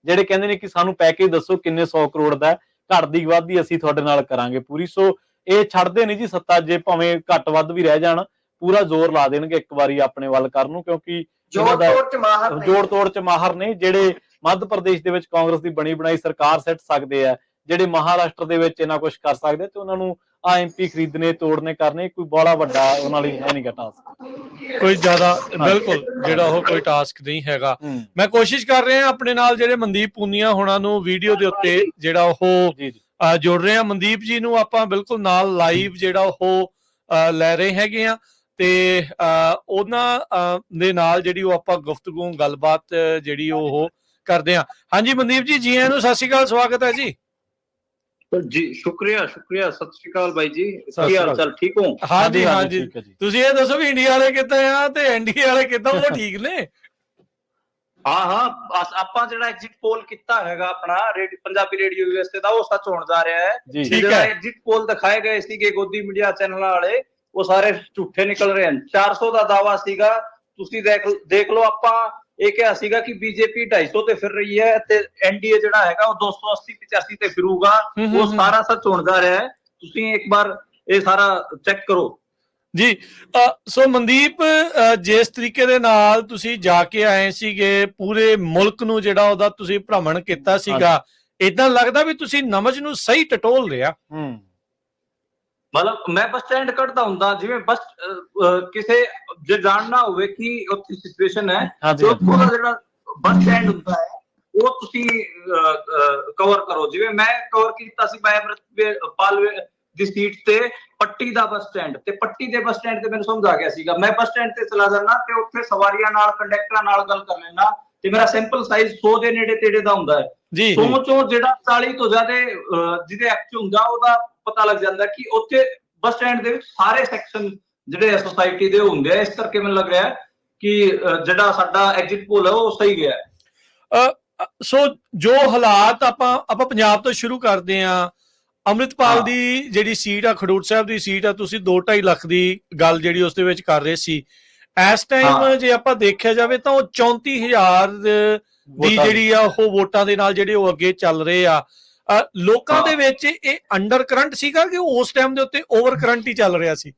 ਜਿਹੜੇ ਕਹਿੰਦੇ ਨੇ ਕਿ ਸਾਨੂੰ ਪੈਕੇਜ ਦੱਸੋ ਕਿੰਨੇ 100 ਕਰੋੜ ਦਾ, ਘਟਦੀ ਵੱਧਦੀ ਅਸੀਂ ਤੁਹਾਡੇ ਨਾਲ ਕਰਾਂਗੇ ਪੂਰੀ। ਸੋ ਇਹ ਛੱਡਦੇ ਨਹੀਂ ਜੀ ਸੱਤਾ, ਜੇ ਭਾਵੇਂ ਘੱਟ ਵੱਧ ਵੀ ਰਹਿ ਜਾਣ, ਪੂਰਾ ਜ਼ੋਰ ਲਾ ਦੇਣਗੇ ਇੱਕ ਵਾਰੀ ਆਪਣੇ ਵੱਲ ਕਰਨ ਨੂੰ, ਕਿਉਂਕਿ ਜੋੜ ਤੋੜ ਚ ਮਾਹਰ ਨੇ, ਜਿਹੜੇ ਮੱਧ ਪ੍ਰਦੇਸ਼ ਦੇ ਵਿੱਚ ਕਾਂਗਰਸ ਦੀ ਬਣੀ ਬਣਾਈ ਸਰਕਾਰ ਸਿੱਟ ਸਕਦੇ ਆ, ਜਿਹੜੇ ਮਹਾਰਾਸ਼ਟਰ ਦੇ ਵਿੱਚ ਇਹਨਾਂ ਕੁਝ ਕਰ ਸਕਦੇ, ਤੇ ਉਹਨਾਂ ਨੂੰ MP ਖਰੀਦਣੇ ਤੋੜਨੇ ਕਰਨੇ ਕੋਈ ਬੜਾ ਵੱਡਾ ਉਹਨਾਂ ਲਈ ਹੈ ਨਹੀਂ ਟਾਸਕ, ਕੋਈ ਜ਼ਿਆਦਾ ਬਿਲਕੁਲ ਜਿਹੜਾ ਉਹ ਕੋਈ ਟਾਸਕ ਨਹੀਂ ਹੈਗਾ। ਮੈਂ ਕੋਸ਼ਿਸ਼ ਕਰ ਰਿਹਾ ਆਪਣੇ ਨਾਲ ਜਿਹੜੇ ਮਨਦੀਪ ਪੂਨੀਆ ਹੋਣਾ ਨੂੰ ਵੀਡੀਓ ਦੇ ਉੱਤੇ ਜਿਹੜਾ ਉਹ ਜੋੜ ਰਹੇ ਆ। ਮਨਦੀਪ ਜੀ ਨੂੰ ਆਪਾਂ ਬਿਲਕੁਲ ਨਾਲ ਲਾਈਵ ਜਿਹੜਾ ਉਹ ਲੈ ਰਹੇ ਹੈਗੇ ਆ, ਤੇ ਉਹਨਾਂ ਦੇ ਨਾਲ ਜਿਹੜੀ ਉਹ ਆਪਾਂ ਗੁਫ਼ਤਗੂ ਗੱਲਬਾਤ ਜਿਹੜੀ ਉਹ ਕਰਦੇ ਆ। ਹਾਂਜੀ ਮਨਦੀਪ ਜੀ, ਜੀ ਆਇਆਂ ਨੂੰ, ਸਤਿ ਸ਼੍ਰੀ ਅਕਾਲ, ਸਵਾਗਤ ਹੈ ਜੀ। ਜੀ ਸ਼ੁਕਰੀਆ ਸਤਿ ਸ਼੍ਰੀ ਅਕਾਲ ਬਾਈ ਜੀ, ਕੀ ਹਾਲ ਚਾਲ, ਠੀਕ ਹੋ? ਹਾਂਜੀ ਤੁਸੀਂ ਇਹ ਦੱਸੋ ਵੀ ਇੰਡੀਆ ਵਾਲੇ ਕਿੱਦਾਂ ਆ ਤੇ NDA ਵਾਲੇ ਕਿੱਦਾਂ, ਉਹ ਠੀਕ ਨੇ? ਹਾਂ ਆਪਾਂ ਜਿਹੜਾ ਐਗਜ਼ਿਟ ਪੋਲ ਕੀਤਾ ਹੈਗਾ ਆਪਣਾ ਪੰਜਾਬੀ ਰੇਡੀਓ USA ਦਾ, ਉਹ ਸੱਚ ਹੋਣ ਜਾ ਰਿਹਾ ਹੈ। ਜਿਹੜਾ ਐਗਜ਼ਿਟ ਪੋਲ ਦਿਖਾਏ ਗਏ ਸੀਗੇ ਗੋਦੀ ਮੀਡੀਆ ਚੈਨਲਾਂ ਵਾਲੇ, ਉਹ ਸਾਰੇ ਝੂਠੇ ਨਿਕਲ ਰਹੇ ਹਨ। 400 ਦਾ ਦਾਵਾ ਸੀਗਾ, ਤੁਸੀਂ ਦੇਖ ਲਓ। ਆਪਾਂ ਇਹ ਕਿਹਾ ਸੀਗਾ ਕਿ ਬੀਜੇਪੀ 250 ਤੇ ਫਿਰ ਰਹੀ ਹੈ ਤੇ NDA ਜਿਹੜਾ ਹੈਗਾ ਉਹ 280-85 ਤੇ ਫਿਰੂਗਾ, ਉਹ ਸਾਰਾ ਸੱਚ ਹੋਣ ਜਾ ਰਿਹਾ ਹੈ। ਤੁਸੀਂ ਇੱਕ ਵਾਰ ਇਹ ਸਾਰਾ ਚੈੱਕ ਕਰੋ ਜੀ। ਸੋ ਮਨਦੀਪ, ਜਿਸ ਤਰੀਕੇ ਦੇ ਨਾਲ ਤੁਸੀਂ ਜਾ ਕੇ ਆਏ ਸੀਗੇ, ਪੂਰੇ ਮੁਲਕ ਨੂੰ ਜਿਹੜਾ ਉਹਦਾ ਤੁਸੀਂ ਭ੍ਰਮਣ ਕੀਤਾ ਸੀਗਾ, ਏਦਾਂ ਲੱਗਦਾ ਵੀ ਤੁਸੀਂ ਨਮਜ ਨੂੰ ਸਹੀ ਟਟੋਲ ਲਿਆ? ਮਤਲਬ ਮੈਂ ਬੱਸ ਸਟੈਂਡ ਕੱਢਦਾ ਹੁੰਦਾ, ਜਿਵੇਂ ਬੱਸ ਕਿਸੇ ਜੇ ਜਾਣਨਾ ਹੋਵੇ ਕਿ ਉੱਥੇ ਸਿਚੁਏਸ਼ਨ ਹੈ, ਤੇ ਉੱਥੋਂ ਦਾ ਜਿਹੜਾ ਬੱਸ ਸਟੈਂਡ ਹੁੰਦਾ ਹੈ ਉਹ ਤੁਸੀਂ ਕਵਰ ਕਰੋ। ਜਿਵੇਂ ਮੈਂ ਕਵਰ ਕੀਤਾ ਸੀ ਮੈਂ ਅੰਮ੍ਰਿਤਪਾਲ ਦੀ ਸੀਟ ਤੇ ਪੱਟੀ ਦਾ ਬੱਸ ਸਟੈਂਡ, ਤੇ ਪੱਟੀ ਦੇ ਬੱਸ ਸਟੈਂਡ ਤੇ ਮੈਨੂੰ ਸਮਝ ਆ ਗਿਆ ਸੀਗਾ। ਮੈਂ ਬੱਸ ਸਟੈਂਡ ਤੇ ਚਲਾ ਜਾਣਾ ਤੇ ਉੱਥੇ ਸਵਾਰੀਆਂ ਨਾਲ, ਕੰਡਕਟਰਾਂ ਨਾਲ ਗੱਲ ਕਰ ਲੈਣਾ, ਤੇ ਮੇਰਾ ਸੈਂਪਲ ਸਾਈਜ਼ 100 ਦੇ ਨੇੜੇ ਤੇੜੇ ਦਾ ਹੁੰਦਾ ਹੈ। 100 ਚੋਂ ਜਿਹੜਾ 40 ਤੋਂ ਜ਼ਿਆਦਾ ਜਿਹਦੇ ਐਕਟ ਹੁੰਦਾ, ਉਹਦਾ ਪਤਾ ਲੱਗ ਜਾਂਦਾ ਕਿ ਉੱਥੇ ਬੱਸ ਸਟੈਂਡ ਦੇ ਵਿੱਚ ਸਾਰੇ ਸੈਕਸ਼ਨ ਜਿਹੜੇ ਸੋਸਾਇਟੀ ਦੇ ਹੁੰਦੇ ਆ। ਇਸ ਕਰਕੇ ਮੈਨੂੰ ਲੱਗ ਰਿਹਾ ਕਿ ਜਿਹੜਾ ਸਾਡਾ ਐਗਜ਼ਿਟ ਪੋਲ ਹੈ ਉਹ ਸਹੀ ਗਿਆ ਹੈ। ਸੋ ਜੋ ਹਾਲਾਤ ਆਪਾਂ ਪੰਜਾਬ ਤੋਂ ਸ਼ੁਰੂ ਕਰਦੇ ਆ। ਅੰਮ੍ਰਿਤਪਾਲ ਦੀ ਜਿਹੜੀ ਸੀਟ ਆ, ਖਡੂਰ ਸਾਹਿਬ ਦੀ ਸੀਟ ਆ, ਤੁਸੀਂ 2-2.5 ਲੱਖ ਦੀ ਗੱਲ ਜਿਹੜੀ ਉਸ ਦੇ ਵਿੱਚ ਕਰ ਰਹੇ ਸੀ। ਇਸ ਟਾਈਮ ਜੇ ਆਪਾਂ ਦੇਖਿਆ ਜਾਵੇ ਤਾਂ ਉਹ 34,000 ਦੀ ਜਿਹੜੀ ਆ ਉਹ ਵੋਟਾਂ ਦੇ ਨਾਲ ਜਿਹੜੇ ਉਹ ਅੱਗੇ ਚੱਲ ਰਹੇ ਆ। ਲੋਕਾਂ ਦੇ ਵਿੱਚ ਇਹ ਅੰਡਰ ਕਰੰਟ ਸੀਗਾ ਕਿ ਉਸ ਟਾਈਮ ਦੇ ਉੱਤੇ ਓਵਰ ਕਰੰਟ ਹੀ ਚੱਲ ਰਿਹਾ ਸੀ?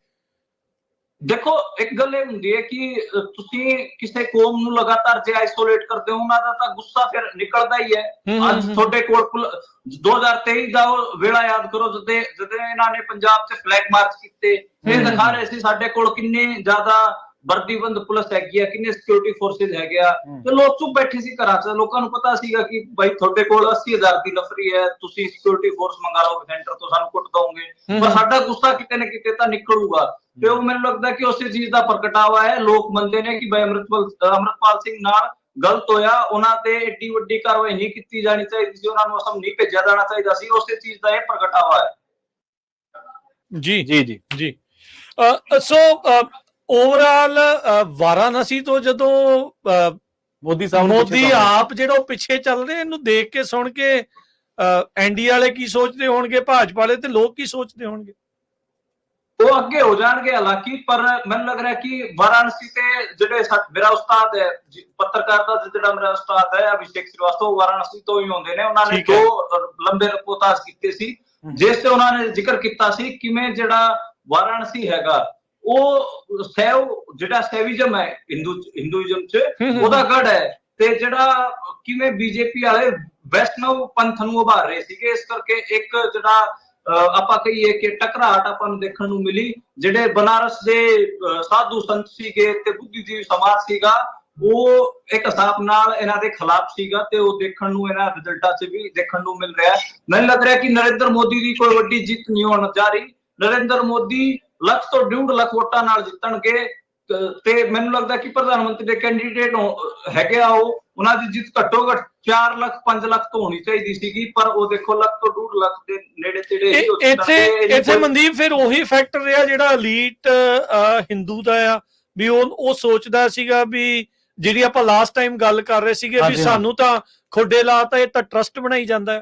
ਦੇਖੋ ਇੱਕ ਗੱਲ ਇਹ ਹੁੰਦੀ ਹੈ ਕਿ ਤੁਸੀਂ ਕਿਸੇ ਕੌਮ ਨੂੰ ਲਗਾਤਾਰ ਜੇ ਆਈਸੋਲੇਟ ਕਰਦੇ ਹੋ, ਉਹਨਾਂ ਦਾ ਤਾਂ ਗੁੱਸਾ ਫਿਰ ਨਿਕਲਦਾ ਹੀ ਹੈ। ਅੱਜ ਤੁਹਾਡੇ ਕੋਲ 2023 ਦਾ ਉਹ ਵੇਲਾ ਯਾਦ ਕਰੋ, ਜਦੋਂ ਇਹਨਾਂ ਨੇ ਪੰਜਾਬ 'ਚ ਫਲੈਗ ਮਾਰਚ ਕੀਤੇ, ਇਹ ਦਿਖਾ ਰਹੇ ਸੀ ਸਾਡੇ ਕੋਲ ਕਿੰਨੇ ਜ਼ਿਆਦਾ ਵਰਦੀਬੰਦ ਪੁਲਿਸ ਹੈਗੀ ਆ, ਕਿੰਨੇ ਸਿਕਿਉਰਿਟੀ ਫੋਰਸਿਸ ਹੈਗੇ ਆ, ਤੇ ਲੋਕ ਚੁੱਪ ਬੈਠੇ ਸੀ ਘਰਾਂ 'ਚ। ਲੋਕਾਂ ਨੂੰ ਪਤਾ ਸੀਗਾ ਕਿ ਭਾਈ ਤੁਹਾਡੇ ਕੋਲ 80,000 ਦੀ ਨਫਰੀ ਹੈ, ਤੁਸੀਂ ਸਿਕਿਉਰਿਟੀ ਫੋਰਸ ਮੰਗਾ ਲਓ ਸੈਂਟਰ ਤੋਂ, ਸਾਨੂੰ ਕੁੱਟ ਦੋਗੇ, ਪਰ ਸਾਡਾ ਗੁੱਸਾ ਕਿਤੇ ਨਾ ਕਿਤੇ ਤਾਂ ਨਿਕਲੂਗਾ। ਤੇ ਉਹ ਮੈਨੂੰ ਲੱਗਦਾ ਕਿ ਉਸੇ ਚੀਜ਼ ਦਾ ਪ੍ਰਗਟਾਵਾ ਹੈ। ਲੋਕ ਮੰਨਦੇ ਨੇ ਕਿ ਭਾਈ ਅੰਮ੍ਰਿਤਪਾਲ ਸਿੰਘ ਨਾਲ ਗਲਤ ਹੋਇਆ, ਉਹਨਾਂ ਤੇ ਏਡੀ ਵੱਡੀ ਕਾਰਵਾਈ ਨਹੀਂ ਕੀਤੀ ਜਾਣੀ ਚਾਹੀਦੀ ਸੀ, ਉਹਨਾਂ ਨੂੰ ਅਸਮ ਨਹੀਂ ਭੇਜਿਆ ਜਾਣਾ ਚਾਹੀਦਾ ਸੀ। ਉਸੇ ਚੀਜ਼ ਦਾ ਇਹ ਪ੍ਰਗਟਾਵਾ ਹੈ। ਜੀ ਸੋ ਓਵਰਆਲ ਵਾਰਾਣਸੀ ਤੋਂ ਜਦੋਂ ਮੋਦੀ ਆਪ ਜਿਹੜਾ ਪਿੱਛੇ ਚੱਲ ਰਹੇ, ਇਹਨੂੰ ਦੇਖ ਕੇ ਸੁਣ ਕੇ NDA ਵਾਲੇ ਕੀ ਸੋਚਦੇ ਹੋਣਗੇ, ਭਾਜਪਾ ਵਾਲੇ, ਤੇ ਲੋਕ ਕੀ ਸੋਚਦੇ ਹੋਣਗੇ? ਉਹ ਅੱਗੇ ਹੋ ਜਾਣਗੇ ਹਾਲਾਂਕਿ, ਪਰ ਮੈਨੂੰ ਲੱਗ ਰਿਹਾ ਕਿ ਵਾਰਾਣਸੀ ਤੇ ਜਿਹੜੇ ਮੇਰਾ ਉਸਤਾਦ ਹੈ ਪੱਤਰਕਾਰ ਦਾ, ਜਿਹੜਾ ਮੇਰਾ ਉਸਤਾਦ ਹੈ ਅਭਿਸ਼ੇਕ ਸ਼੍ਰੀਵਾਸਤਵ, ਵਾਰਾਣਸੀ ਤੋਂ ਹੀ ਹੁੰਦੇ ਨੇ। ਉਹਨਾਂ ਨੇ 2 ਲੰਬੇ ਰਿਪੋਰਟਾਜ ਕੀਤੇ ਸੀ, ਜਿਸ ਤੇ ਉਹਨਾਂ ਨੇ ਜ਼ਿਕਰ ਕੀਤਾ ਸੀ ਕਿਵੇਂ ਜਿਹੜਾ ਵਾਰਾਣਸੀ ਹੈਗਾ ਉਹ ਜਿਹੜਾ ਸੈਵਿਜ਼ਮ ਹੈ ਹਿੰਦੂਇਜ਼ਮ 'ਚ, ਉਹਦਾ ਗੜ ਹੈ, ਤੇ ਜਿਹੜਾ ਕਿਵੇਂ ਬੀਜੇਪੀ ਵਾਲੇ ਵੈਸ਼ਨਵ ਪੰਥ ਨੂੰ ਉਭਾਰ ਰਹੇ ਸੀਗੇ। ਇਸ ਕਰਕੇ ਇੱਕ ਜਿਹੜਾ ਆਪਾਂ ਕਹੀਏ ਕਿ ਟਕਰਾਹਟ ਆਪਾਂ ਨੂੰ ਦੇਖਣ ਨੂੰ ਮਿਲੀ। ਜਿਹੜੇ ਬਨਾਰਸ ਦੇ ਸਾਧੂ ਸੰਤ ਸੀਗੇ ਤੇ ਬੁੱਧੀਜੀਵੀ ਸਮਾਜ ਸੀਗਾ, ਉਹ ਇੱਕ ਹਿਸਾਬ ਨਾਲ ਇਹਨਾਂ ਦੇ ਖਿਲਾਫ ਸੀਗਾ ਤੇ ਉਹ ਦੇਖਣ ਨੂੰ ਇਹਨਾਂ ਰਿਜ਼ਲਟਾਂ 'ਚ ਵੀ ਦੇਖਣ ਨੂੰ ਮਿਲ ਰਿਹਾ। ਮੈਨੂੰ ਲੱਗ ਰਿਹਾ ਕਿ ਨਰਿੰਦਰ ਮੋਦੀ ਦੀ ਕੋਈ ਵੱਡੀ ਜਿੱਤ ਨਹੀਂ ਹੋਣ ਜਾ ਰਹੀ। ਨਰਿੰਦਰ ਮੋਦੀ 1 ਤੋਂ 1.5 ਲੱਖ ਵੋਟਾਂ ਨਾਲ ਜਿੱਤਣਗੇ ਤੇ ਮੈਨੂੰ ਲੱਗਦਾ ਕਿ ਪ੍ਰਧਾਨ ਮੰਤਰੀ ਦੇ ਕੈਂਡੀਡੇਟ ਹੈਗੇ ਆ ਉਹਨਾਂ ਦੀ ਜਿੱਤ ਘੱਟੋ ਘੱਟ 4 ਲੱਖ 5 ਲੱਖ ਤੋਂ ਹੋਣੀ ਚਾਹੀਦੀ ਸੀਗੀ, ਪਰ ਉਹ ਦੇਖੋ 1 ਤੋਂ 1.5 ਲੱਖ ਦੇ ਨੇੜੇ ਤੇੜੇ। ਇੱਥੇ ਮਨਦੀਪ ਫਿਰ ਉਹੀ ਫੈਕਟਰ ਰਿਹਾ ਜਿਹੜਾ ਐਲੀਟ ਹਿੰਦੂ ਦਾ ਆ ਵੀ ਉਹ ਸੋਚਦਾ ਸੀਗਾ ਵੀ ਜਿਹੜੀ ਆਪਾਂ ਲਾਸਟ ਟਾਈਮ ਗੱਲ ਕਰ ਰਹੇ ਸੀਗੇ ਵੀ ਸਾਨੂੰ ਤਾਂ ਖੋਡੇ ਲਾਤਾ, ਇਹ ਤਾਂ ਟਰਸਟ ਬਣਾਈ ਜਾਂਦਾ।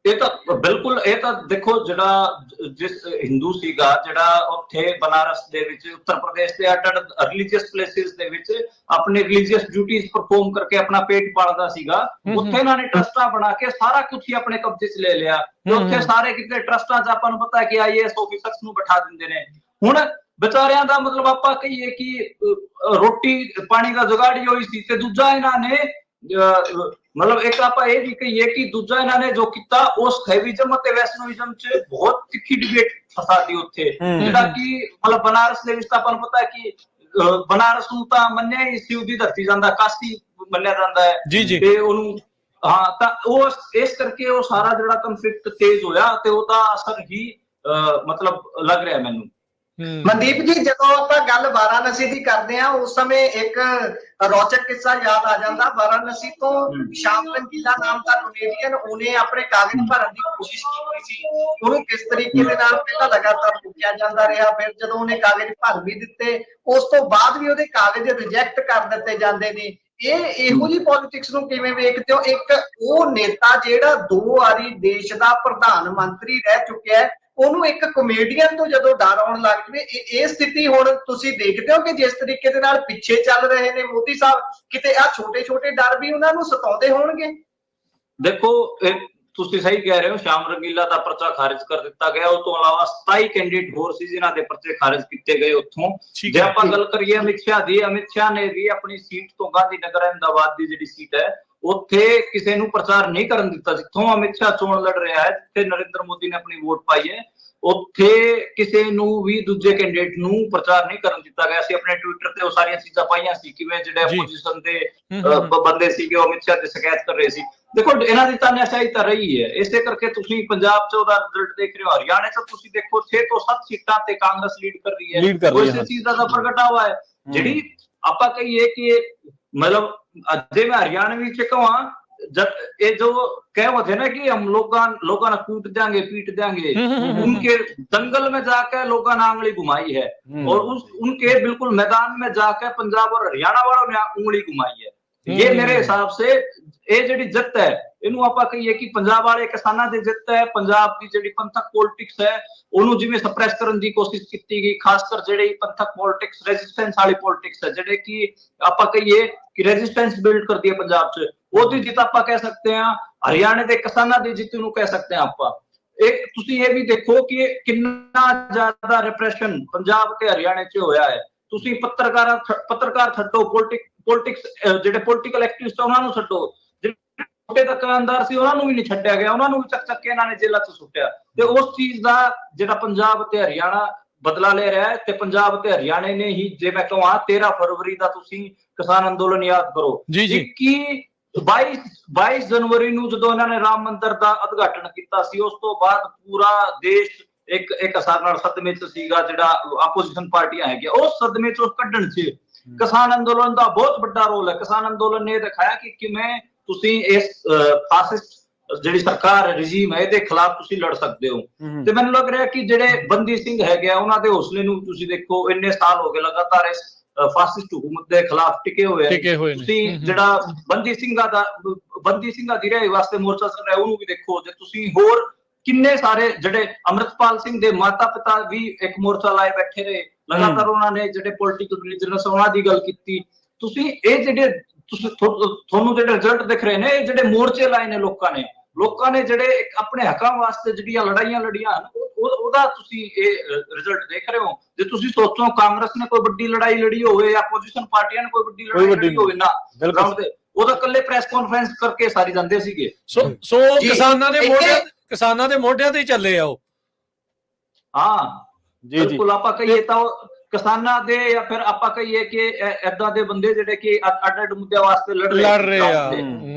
ਇਹ ਤਾਂ ਬਿਲਕੁਲ, ਇਹ ਤਾਂ ਦੇਖੋ ਜਿਹੜਾ ਜਿਸ ਹਿੰਦੂ ਸੀਗਾ ਜਿਹੜਾ ਉੱਥੇ ਬਨਾਰਸ ਦੇ ਵਿੱਚ ਉੱਤਰ ਪ੍ਰਦੇਸ਼ ਦੇ ਅੱਡ ਰਿਲੀਜੀਅਸ ਪਲੇਸਿਸ ਦੇ ਵਿੱਚ ਆਪਣੇ ਰਿਲੀਜੀਅਸ ਡਿਊਟੀਜ਼ ਪਰਫਾਰਮ ਕਰਕੇ ਆਪਣਾ ਪੇਟ ਪਾਲਦਾ ਸੀਗਾ, ਉੱਥੇ ਇਹਨਾਂ ਨੇ ਟਰਸਟਾਂ ਬਣਾ ਕੇ ਸਾਰਾ ਕੁਝ ਹੀ ਆਪਣੇ ਕਬਜ਼ੇ 'ਚ ਲੈ ਲਿਆ ਤੇ ਉੱਥੇ ਸਾਰੇ ਕਿਤੇ ਟਰਸਟਾਂ 'ਚ ਆਪਾਂ ਨੂੰ ਪਤਾ ਹੈ ਕਿ IAS ਆਫੀਸਰਸ ਨੂੰ ਬਿਠਾ ਦਿੰਦੇ ਨੇ। ਹੁਣ ਵਿਚਾਰਿਆਂ ਦਾ ਮਤਲਬ ਆਪਾਂ ਕਹੀਏ ਕਿ ਰੋਟੀ ਪਾਣੀ ਦਾ ਜੁਗਾੜ ਹੀ ਹੋਈ ਸੀ ਤੇ ਦੂਜਾ ਇਹਨਾਂ ਨੇ ਮਤਲਬ ਇੱਕ ਆਪਾਂ ਇਹ ਵੀ ਕਹੀਏ ਕਿ ਦੂਜਾ ਇਹਨਾਂ ਨੇ ਜੋ ਕੀਤਾ ਉਸ ਸ਼ੈਵਿਜ਼ਮ ਅਤੇ ਵੈਸ਼ਨੋਇਜ਼ਮ 'ਚ ਬਹੁਤ ਤਿੱਖੀ ਡਿਬੇਟ ਫਸਾਤੀ ਉੱਥੇ, ਜਿਹੜਾ ਕਿ ਮਤਲਬ ਬਨਾਰਸ ਦੇ ਵਿੱਚ ਤਾਂ ਆਪਾਂ ਨੂੰ ਪਤਾ ਹੈ ਕਿ ਬਨਾਰਸ ਨੂੰ ਤਾਂ ਮੰਨਿਆ ਹੀ ਸ਼ਿਵ ਦੀ ਧਰਤੀ ਜਾਂਦਾ, ਕਾਸ਼ੀ ਮੰਨਿਆ ਜਾਂਦਾ ਹੈ ਤੇ ਉਹਨੂੰ ਤਾਂ ਉਹ ਇਸ ਕਰਕੇ ਉਹ ਸਾਰਾ ਜਿਹੜਾ ਕੰਫਲਿਕਟ ਤੇਜ਼ ਹੋਇਆ ਤੇ ਉਹਦਾ ਅਸਰ ਹੀ ਮਤਲਬ ਲੱਗ ਰਿਹਾ ਮੈਨੂੰ। ਮਨਦੀਪ ਜੀ, ਜਦੋਂ ਆਪਾਂ ਗੱਲ ਵਾਰਾਣਸੀ ਦੀ ਕਰਦੇ ਆ ਉਸ ਸਮੇਂ ਇੱਕ ਰੌਚਕ ਕਿੱਸਾ ਯਾਦ ਆ ਜਾਂਦਾ। ਵਾਰਾਣਸੀ ਤੋਂ ਸ਼ਾਮ ਰੰਗੀਲਾ ਨਾਮ ਦਾ ਕੈਨੇਡੀਅਨ, ਉਹਨੇ ਆਪਣੇ ਕਾਗਜ਼ ਭਰਨ ਦੀ ਕੋਸ਼ਿਸ਼ ਕੀਤੀ ਸੀ। ਉਹਨੂੰ ਕਿਸ ਤਰੀਕੇ ਦੇ ਨਾਲ ਪਹਿਲਾਂ ਲਗਾਤਾਰ ਰੋਕਿਆ ਜਾਂਦਾ ਰਿਹਾ, ਫਿਰ ਜਦੋਂ ਉਹਨੇ ਕਾਗਜ਼ ਭਰ ਵੀ ਦਿੱਤੇ ਉਸ ਤੋਂ ਬਾਅਦ ਵੀ ਉਹਦੇ ਕਾਗਜ਼ ਰਿਜੈਕਟ ਕਰ ਦਿੱਤੇ ਜਾਂਦੇ ਨੇ। ਇਹੋ ਜਿਹੀ ਪੋਲਿਟਿਕਸ ਨੂੰ ਕਿਵੇਂ ਵੇਖਦੇ ਹੋ? ਇੱਕ ਉਹ ਨੇਤਾ ਜਿਹੜਾ 2 ਵਾਰੀ ਦੇਸ਼ ਦਾ ਪ੍ਰਧਾਨ ਮੰਤਰੀ ਰਹਿ ਚੁੱਕਿਆ ਹੈ, ਉਹਨੂੰ ਇੱਕ ਕਮੇਡੀਅਨ ਤੋਂ ਜਦੋਂ ਡਰ ਆਉਣ ਲੱਗ ਜਵੇ, ਇਹ ਸਥਿਤੀ ਹੁਣ ਤੁਸੀਂ ਦੇਖਦੇ ਹੋ ਕਿ ਜਿਸ ਤਰੀਕੇ ਦੇ ਨਾਲ ਪਿੱਛੇ ਚੱਲ ਰਹੇ ਨੇ ਮੋਦੀ ਸਾਹਿਬ, ਕਿਤੇ ਆ ਛੋਟੇ ਛੋਟੇ ਡਰ ਵੀ ਉਹਨਾਂ ਨੂੰ ਸਤਾਉਂਦੇ ਹੋਣਗੇ? ਦੇਖੋ ਤੁਸੀਂ ਸਹੀ ਕਹਿ ਰਹੇ ਹੋ, ਸ਼ਾਮ ਰੰਗੀਲਾ ਦਾ ਪਰਚਾ ਖਾਰਿਜ ਕਰ ਦਿੱਤਾ ਗਿਆ। ਉਸ ਤੋਂ ਇਲਾਵਾ 27 ਕੈਂਡੀਡੇਟ ਹੋਰ ਸੀ ਜਿਨ੍ਹਾਂ ਦੇ ਪਰਚੇ ਖਾਰਿਜ ਕੀਤੇ ਗਏ ਉੱਥੋਂ। ਜੇ ਆਪਾਂ ਗੱਲ ਕਰੀਏ ਅਮਿਤ ਸ਼ਾਹ ਦੀ, ਅਮਿਤ ਸ਼ਾਹ ਨੇ ਵੀ ਆਪਣੀ ਸੀਟ ਤੋਂ ਗਾਂਧੀ ਨਗਰ ਅਹਿਮਦਾਬਾਦ ਦੀ ਜਿਹੜੀ ਸੀਟ ਹੈ ਉੱਥੇ ਕਿਸੇ ਨੂੰ ਪ੍ਰਚਾਰ ਨਹੀਂ ਕਰਨ ਦਿੱਤਾ। ਜਿੱਥੋਂ ਅਮਿਤ ਸ਼ਾਹ ਚੋਣ ਲੜ ਰਿਹਾ ਹੈ, ਜਿੱਥੇ ਨਰਿੰਦਰ ਮੋਦੀ ਨੇ ਆਪਣੀ ਵੋਟ ਪਾਈ ਹੈ, ਉੱਥੇ ਕਿਸੇ ਨੂੰ ਵੀ ਦੂਜੇ ਕੈਂਡੀਡੇਟ ਨੂੰ ਪ੍ਰਚਾਰ ਨਹੀਂ ਕਰਨ ਦਿੱਤਾ ਗਿਆ ਸੀ। ਆਪਣੇ ਟਵਿੱਟਰ ਤੇ ਉਹ ਸਾਰੀਆਂ ਚੀਜ਼ਾਂ ਪਾਈਆਂ ਸੀ, ਕਿਵੇਂ ਜਿਹੜੇ ਆਪੋਜੀਸ਼ਨ ਦੇ ਬੰਦੇ ਸੀਗੇ ਉਹ ਅਮਿਤ ਸ਼ਾਹ ਦੀ ਸ਼ਿਕਾਇਤ ਕਰ ਰਹੇ ਸੀ। ਦੇਖੋ ਇਹਨਾਂ ਦੀ ਤਾਨਾਸ਼ਾਹੀ ਤਾਂ ਰਹੀ ਹੈ, ਇਸੇ ਕਰਕੇ ਤੁਸੀਂ ਪੰਜਾਬ 'ਚ ਉਹਦਾ ਰਿਜ਼ਲਟ ਦੇਖ ਰਹੇ ਹੋ। ਹਰਿਆਣੇ 'ਚ ਤੁਸੀਂ ਦੇਖੋ 6 ਤੋਂ 7 ਸੀਟਾਂ ਤੇ ਕਾਂਗਰਸ ਲੀਡ ਕਰ ਰਹੀ ਹੈ। ਉਸੇ ਚੀਜ਼ ਦਾ ਪ੍ਰਗਟਾਵਾ ਹੈ ਜਿਹੜੀ ਆਪਾਂ ਕਹੀਏ ਕਿ मतलब जे मैं हरियाणवी से कहूँ जब ये जो कहवत है ना कि हम लोगों ने कूट देंगे पीट देंगे, उनके दंगल में जाकर लोगों ने आंगली घुमाई है और उनके बिल्कुल मैदान में जाकर पंजाब और हरियाणा वालों ने उंगली घुमाई है। ये मेरे हिसाब से ये ਜਿਹੜੀ ਜਿੱਤ ਹੈ ਇਹਨੂੰ ਆਪਾਂ ਕਹੀਏ ਕਿ ਪੰਜਾਬ ਵਾਲੇ ਕਿਸਾਨਾਂ ਦੀ ਜਿੱਤ ਹੈ। ਪੰਜਾਬ ਦੀ ਜਿਹੜੀ ਪੰਥਕ ਪੋਲਿਟਿਕਸ ਹੈ ਉਹਨੂੰ ਜਿਵੇਂ ਸਪਰੈਸ ਕਰਨ ਦੀ ਕੋਸ਼ਿਸ਼ ਕੀਤੀ ਗਈ, ਖਾਸ ਕਰ ਜਿਹੜੀ ਪੰਥਕ ਪੋਲਿਟਿਕਸ ਰੈਜ਼ਿਸਟੈਂਸ ਵਾਲੀ ਪੋਲਿਟਿਕਸ ਹੈ ਜਿਹੜੇ ਕਿ ਆਪਾਂ ਕਹੀਏ ਕਿ ਰੈਜ਼ਿਸਟੈਂਸ ਬਿਲਡ ਕਰਦੀ ਹੈ ਪੰਜਾਬ 'ਚ, ਉਹਦੀ ਜਿੱਤ ਆਪਾਂ ਕਹਿ ਸਕਦੇ ਹਾਂ। ਹਰਿਆਣੇ ਦੇ ਕਿਸਾਨਾਂ ਦੀ ਜਿੱਤ ਨੂੰ ਕਹਿ ਸਕਦੇ ਹਾਂ ਆਪਾਂ। ਇੱਕ ਤੁਸੀਂ ਇਹ ਵੀ ਦੇਖੋ ਕਿ ਕਿੰਨਾ ਜ਼ਿਆਦਾ ਰਿਪਰੈਸ਼ਨ ਪੰਜਾਬ ਤੇ ਹਰਿਆਣੇ 'ਚ ਹੋਇਆ ਹੈ। ਤੁਸੀਂ ਪੱਤਰਕਾਰ ਛੱਡੋ, ਪੋਲਿਟਿਕਸ ਜਿਹੜੇ ਪੋਲੀਟੀਕਲ ਐਕਟਿਵਿਸਟ ਉਹਨਾਂ ਨੂੰ ਛੱਡੋ, ਜਿਹੜੇ ਛੋਟੇ ਦੁਕਾਨਦਾਰ ਸੀ ਉਹਨਾਂ ਨੂੰ ਵੀ ਨਹੀਂ ਛੱਡਿਆ ਗਿਆ, ਉਹਨਾਂ ਨੂੰ ਵੀ ਚੱਕ ਕੇ ਇਹਨਾਂ ਨੇ ਜੇਲ੍ਹਾਂ 'ਚ ਸੁੱਟਿਆ। ਤੇ ਉਸ ਚੀਜ਼ ਦਾ ਜਿਹੜਾ ਪੰਜਾਬ ਤੇ ਹਰਿਆਣਾ ਬਦਲਾ ਲੈ ਰਿਹਾ ਹੈ, ਤੇ ਪੰਜਾਬ ਤੇ ਹਰਿਆਣੇ ਨੇ ਹੀ ਜੇ ਮੈਂ ਕਹਾਂ 13 ਫਰਵਰੀ ਦਾ ਤੁਸੀਂ ਕਿਸਾਨ ਅੰਦੋਲਨ ਯਾਦ ਕਰੋ, 22 ਜਨਵਰੀ ਨੂੰ ਜਦੋਂ ਇਹਨਾਂ ਨੇ ਰਾਮ ਮੰਦਿਰ ਦਾ ਉਦਘਾਟਨ ਕੀਤਾ ਸੀ, ਉਸ ਤੋਂ ਬਾਅਦ ਪੂਰਾ ਦੇਸ਼ ਇੱਕ ਹਿਸਾਬ ਨਾਲ ਸਦਮੇ 'ਚ ਸੀਗਾ। ਜਿਹੜਾ ਆਪੋਜੀਸ਼ਨ ਪਾਰਟੀਆਂ ਹੈਗੀਆਂ ਉਸ ਸਦਮੇ 'ਚੋਂ ਕੱਢਣ 'ਚ ਕਿਸਾਨ ਅੰਦੋਲਨ ਦਾ ਬਹੁਤ ਵੱਡਾ ਰੋਲ ਹੈ। ਕਿਸਾਨ ਅੰਦੋਲਨ ਨੇ ਦਿਖਾਇਆ ਕਿ ਕਿਵੇਂ ਤੁਸੀਂ ਇਸ ਫਾਸਿਸਟ ਜਿਹੜੀ ਸਰਕਾਰ ਰਜੀਮ ਹੈ ਇਹਦੇ ਖਿਲਾਫ ਤੁਸੀਂ ਲੜ ਸਕਦੇ ਹੋ। ਤੇ ਮੈਨੂੰ ਲੱਗ ਰਿਹਾ ਕਿ ਜਿਹੜੇ ਬੰਦੀ ਸਿੰਘ ਹੈਗੇ ਆ ਉਹਨਾਂ ਦੇ ਹੌਸਲੇ ਨੂੰ ਤੁਸੀਂ ਦੇਖੋ, ਇੰਨੇ ਸਾਲ ਹੋ ਗਏ ਲਗਾਤਾਰ ਇਸ ਫਾਸਿਸਟ ਹੁਕੂਮਤ ਦੇ ਖਿਲਾਫ ਟਿਕੇ ਹੋਏ ਤੁਸੀਂ ਜਿਹੜਾ ਬੰਦੀ ਸਿੰਘਾਂ ਦੀ ਰਿਹਾਈ ਵਾਸਤੇ ਮੋਰਚਾ ਚੱਲ ਰਿਹਾ ਉਹਨੂੰ ਵੀ ਦੇਖੋ। ਜੇ ਤੁਸੀਂ ਹੋਰ ਕਿੰਨੇ ਸਾਰੇ ਜਿਹੜੇ ਅਮਰਿਤਪਾਲ ਸਿੰਘ ਦੇ ਮਾਤਾ ਪਿਤਾ ਵੀ ਇੱਕ ਮੋਰਚਾ ਲਾਏ ਬੈਠੇ ਰਹੇ ਲਗਾਤਾਰ, ਉਹਨਾਂ ਨੇ ਜਿਹੜੇ ਪੋਲੀਟੀਕਲ ਰਿਲੀਜੀਅਸ ਉਹਨਾਂ ਦੀ ਗੱਲ ਕੀਤੀ। ਤੁਸੀਂ ਇਹ ਜਿਹੜੇ ਤੁਹਾਨੂੰ ਜਿਹੜੇ ਰਿਜ਼ਲਟ ਦਿਖ ਰਹੇ ਨੇ, ਇਹ ਜਿਹੜੇ ਮੋਰਚੇ ਲਾਏ ਨੇ ਲੋਕਾਂ ਨੇ ਜਿਹੜੇ ਆਪਣੇ ਹੱਕਾਂ ਵਾਸਤੇ ਜਿਹੜੀਆਂ ਲੜਾਈਆਂ ਲੜੀਆਂ ਉਹਦਾ ਤੁਸੀਂ ਇਹ ਰਿਜ਼ਲਟ ਦੇਖ ਰਹੇ ਹੋ। ਜੇ ਤੁਸੀਂ ਸੋਚੋ ਕਾਂਗਰਸ ਨੇ ਕੋਈ ਵੱਡੀ ਲੜਾਈ ਲੜੀ ਹੋਵੇ ਜਾਂ ਆਪੋਜੀਸ਼ਨ ਪਾਰਟੀਆਂ ਨੇ ਕੋਈ ਵੱਡੀ ਲੜਾਈ ਲੜੀ ਹੋਵੇ ਨਾ ਗਰਾਊਂਡ ਤੇ, ਉਹਦਾ ਇਕੱਲੇ ਪ੍ਰੈਸ ਕਾਨਫਰੰਸ ਕਰਕੇ ਸਾਰੀ ਜਾਂਦੇ ਸੀਗੇ। ਸੋ ਕਿਸਾਨਾਂ ਦੇ ਮੋਢਿਆਂ ਤੇ ਹੀ ਚੱਲੇ ਆ ਉਹ। ਹਾਂ ਬਿਲਕੁਲ ਆਪਾਂ ਕਹੀਏ ਤਾਂ ਕਿਸਾਨਾਂ ਦੇ ਜਾਂ ਫਿਰ ਆਪਾਂ ਕਹੀਏ ਕਿ ਏਦਾਂ ਦੇ ਬੰਦੇ ਜਿਹੜੇ ਕਿ ਅੱਡ-ਅੱਡ ਮੁੱਦਿਆਂ ਵਾਸਤੇ ਲੜ ਰਹੇ ਆ।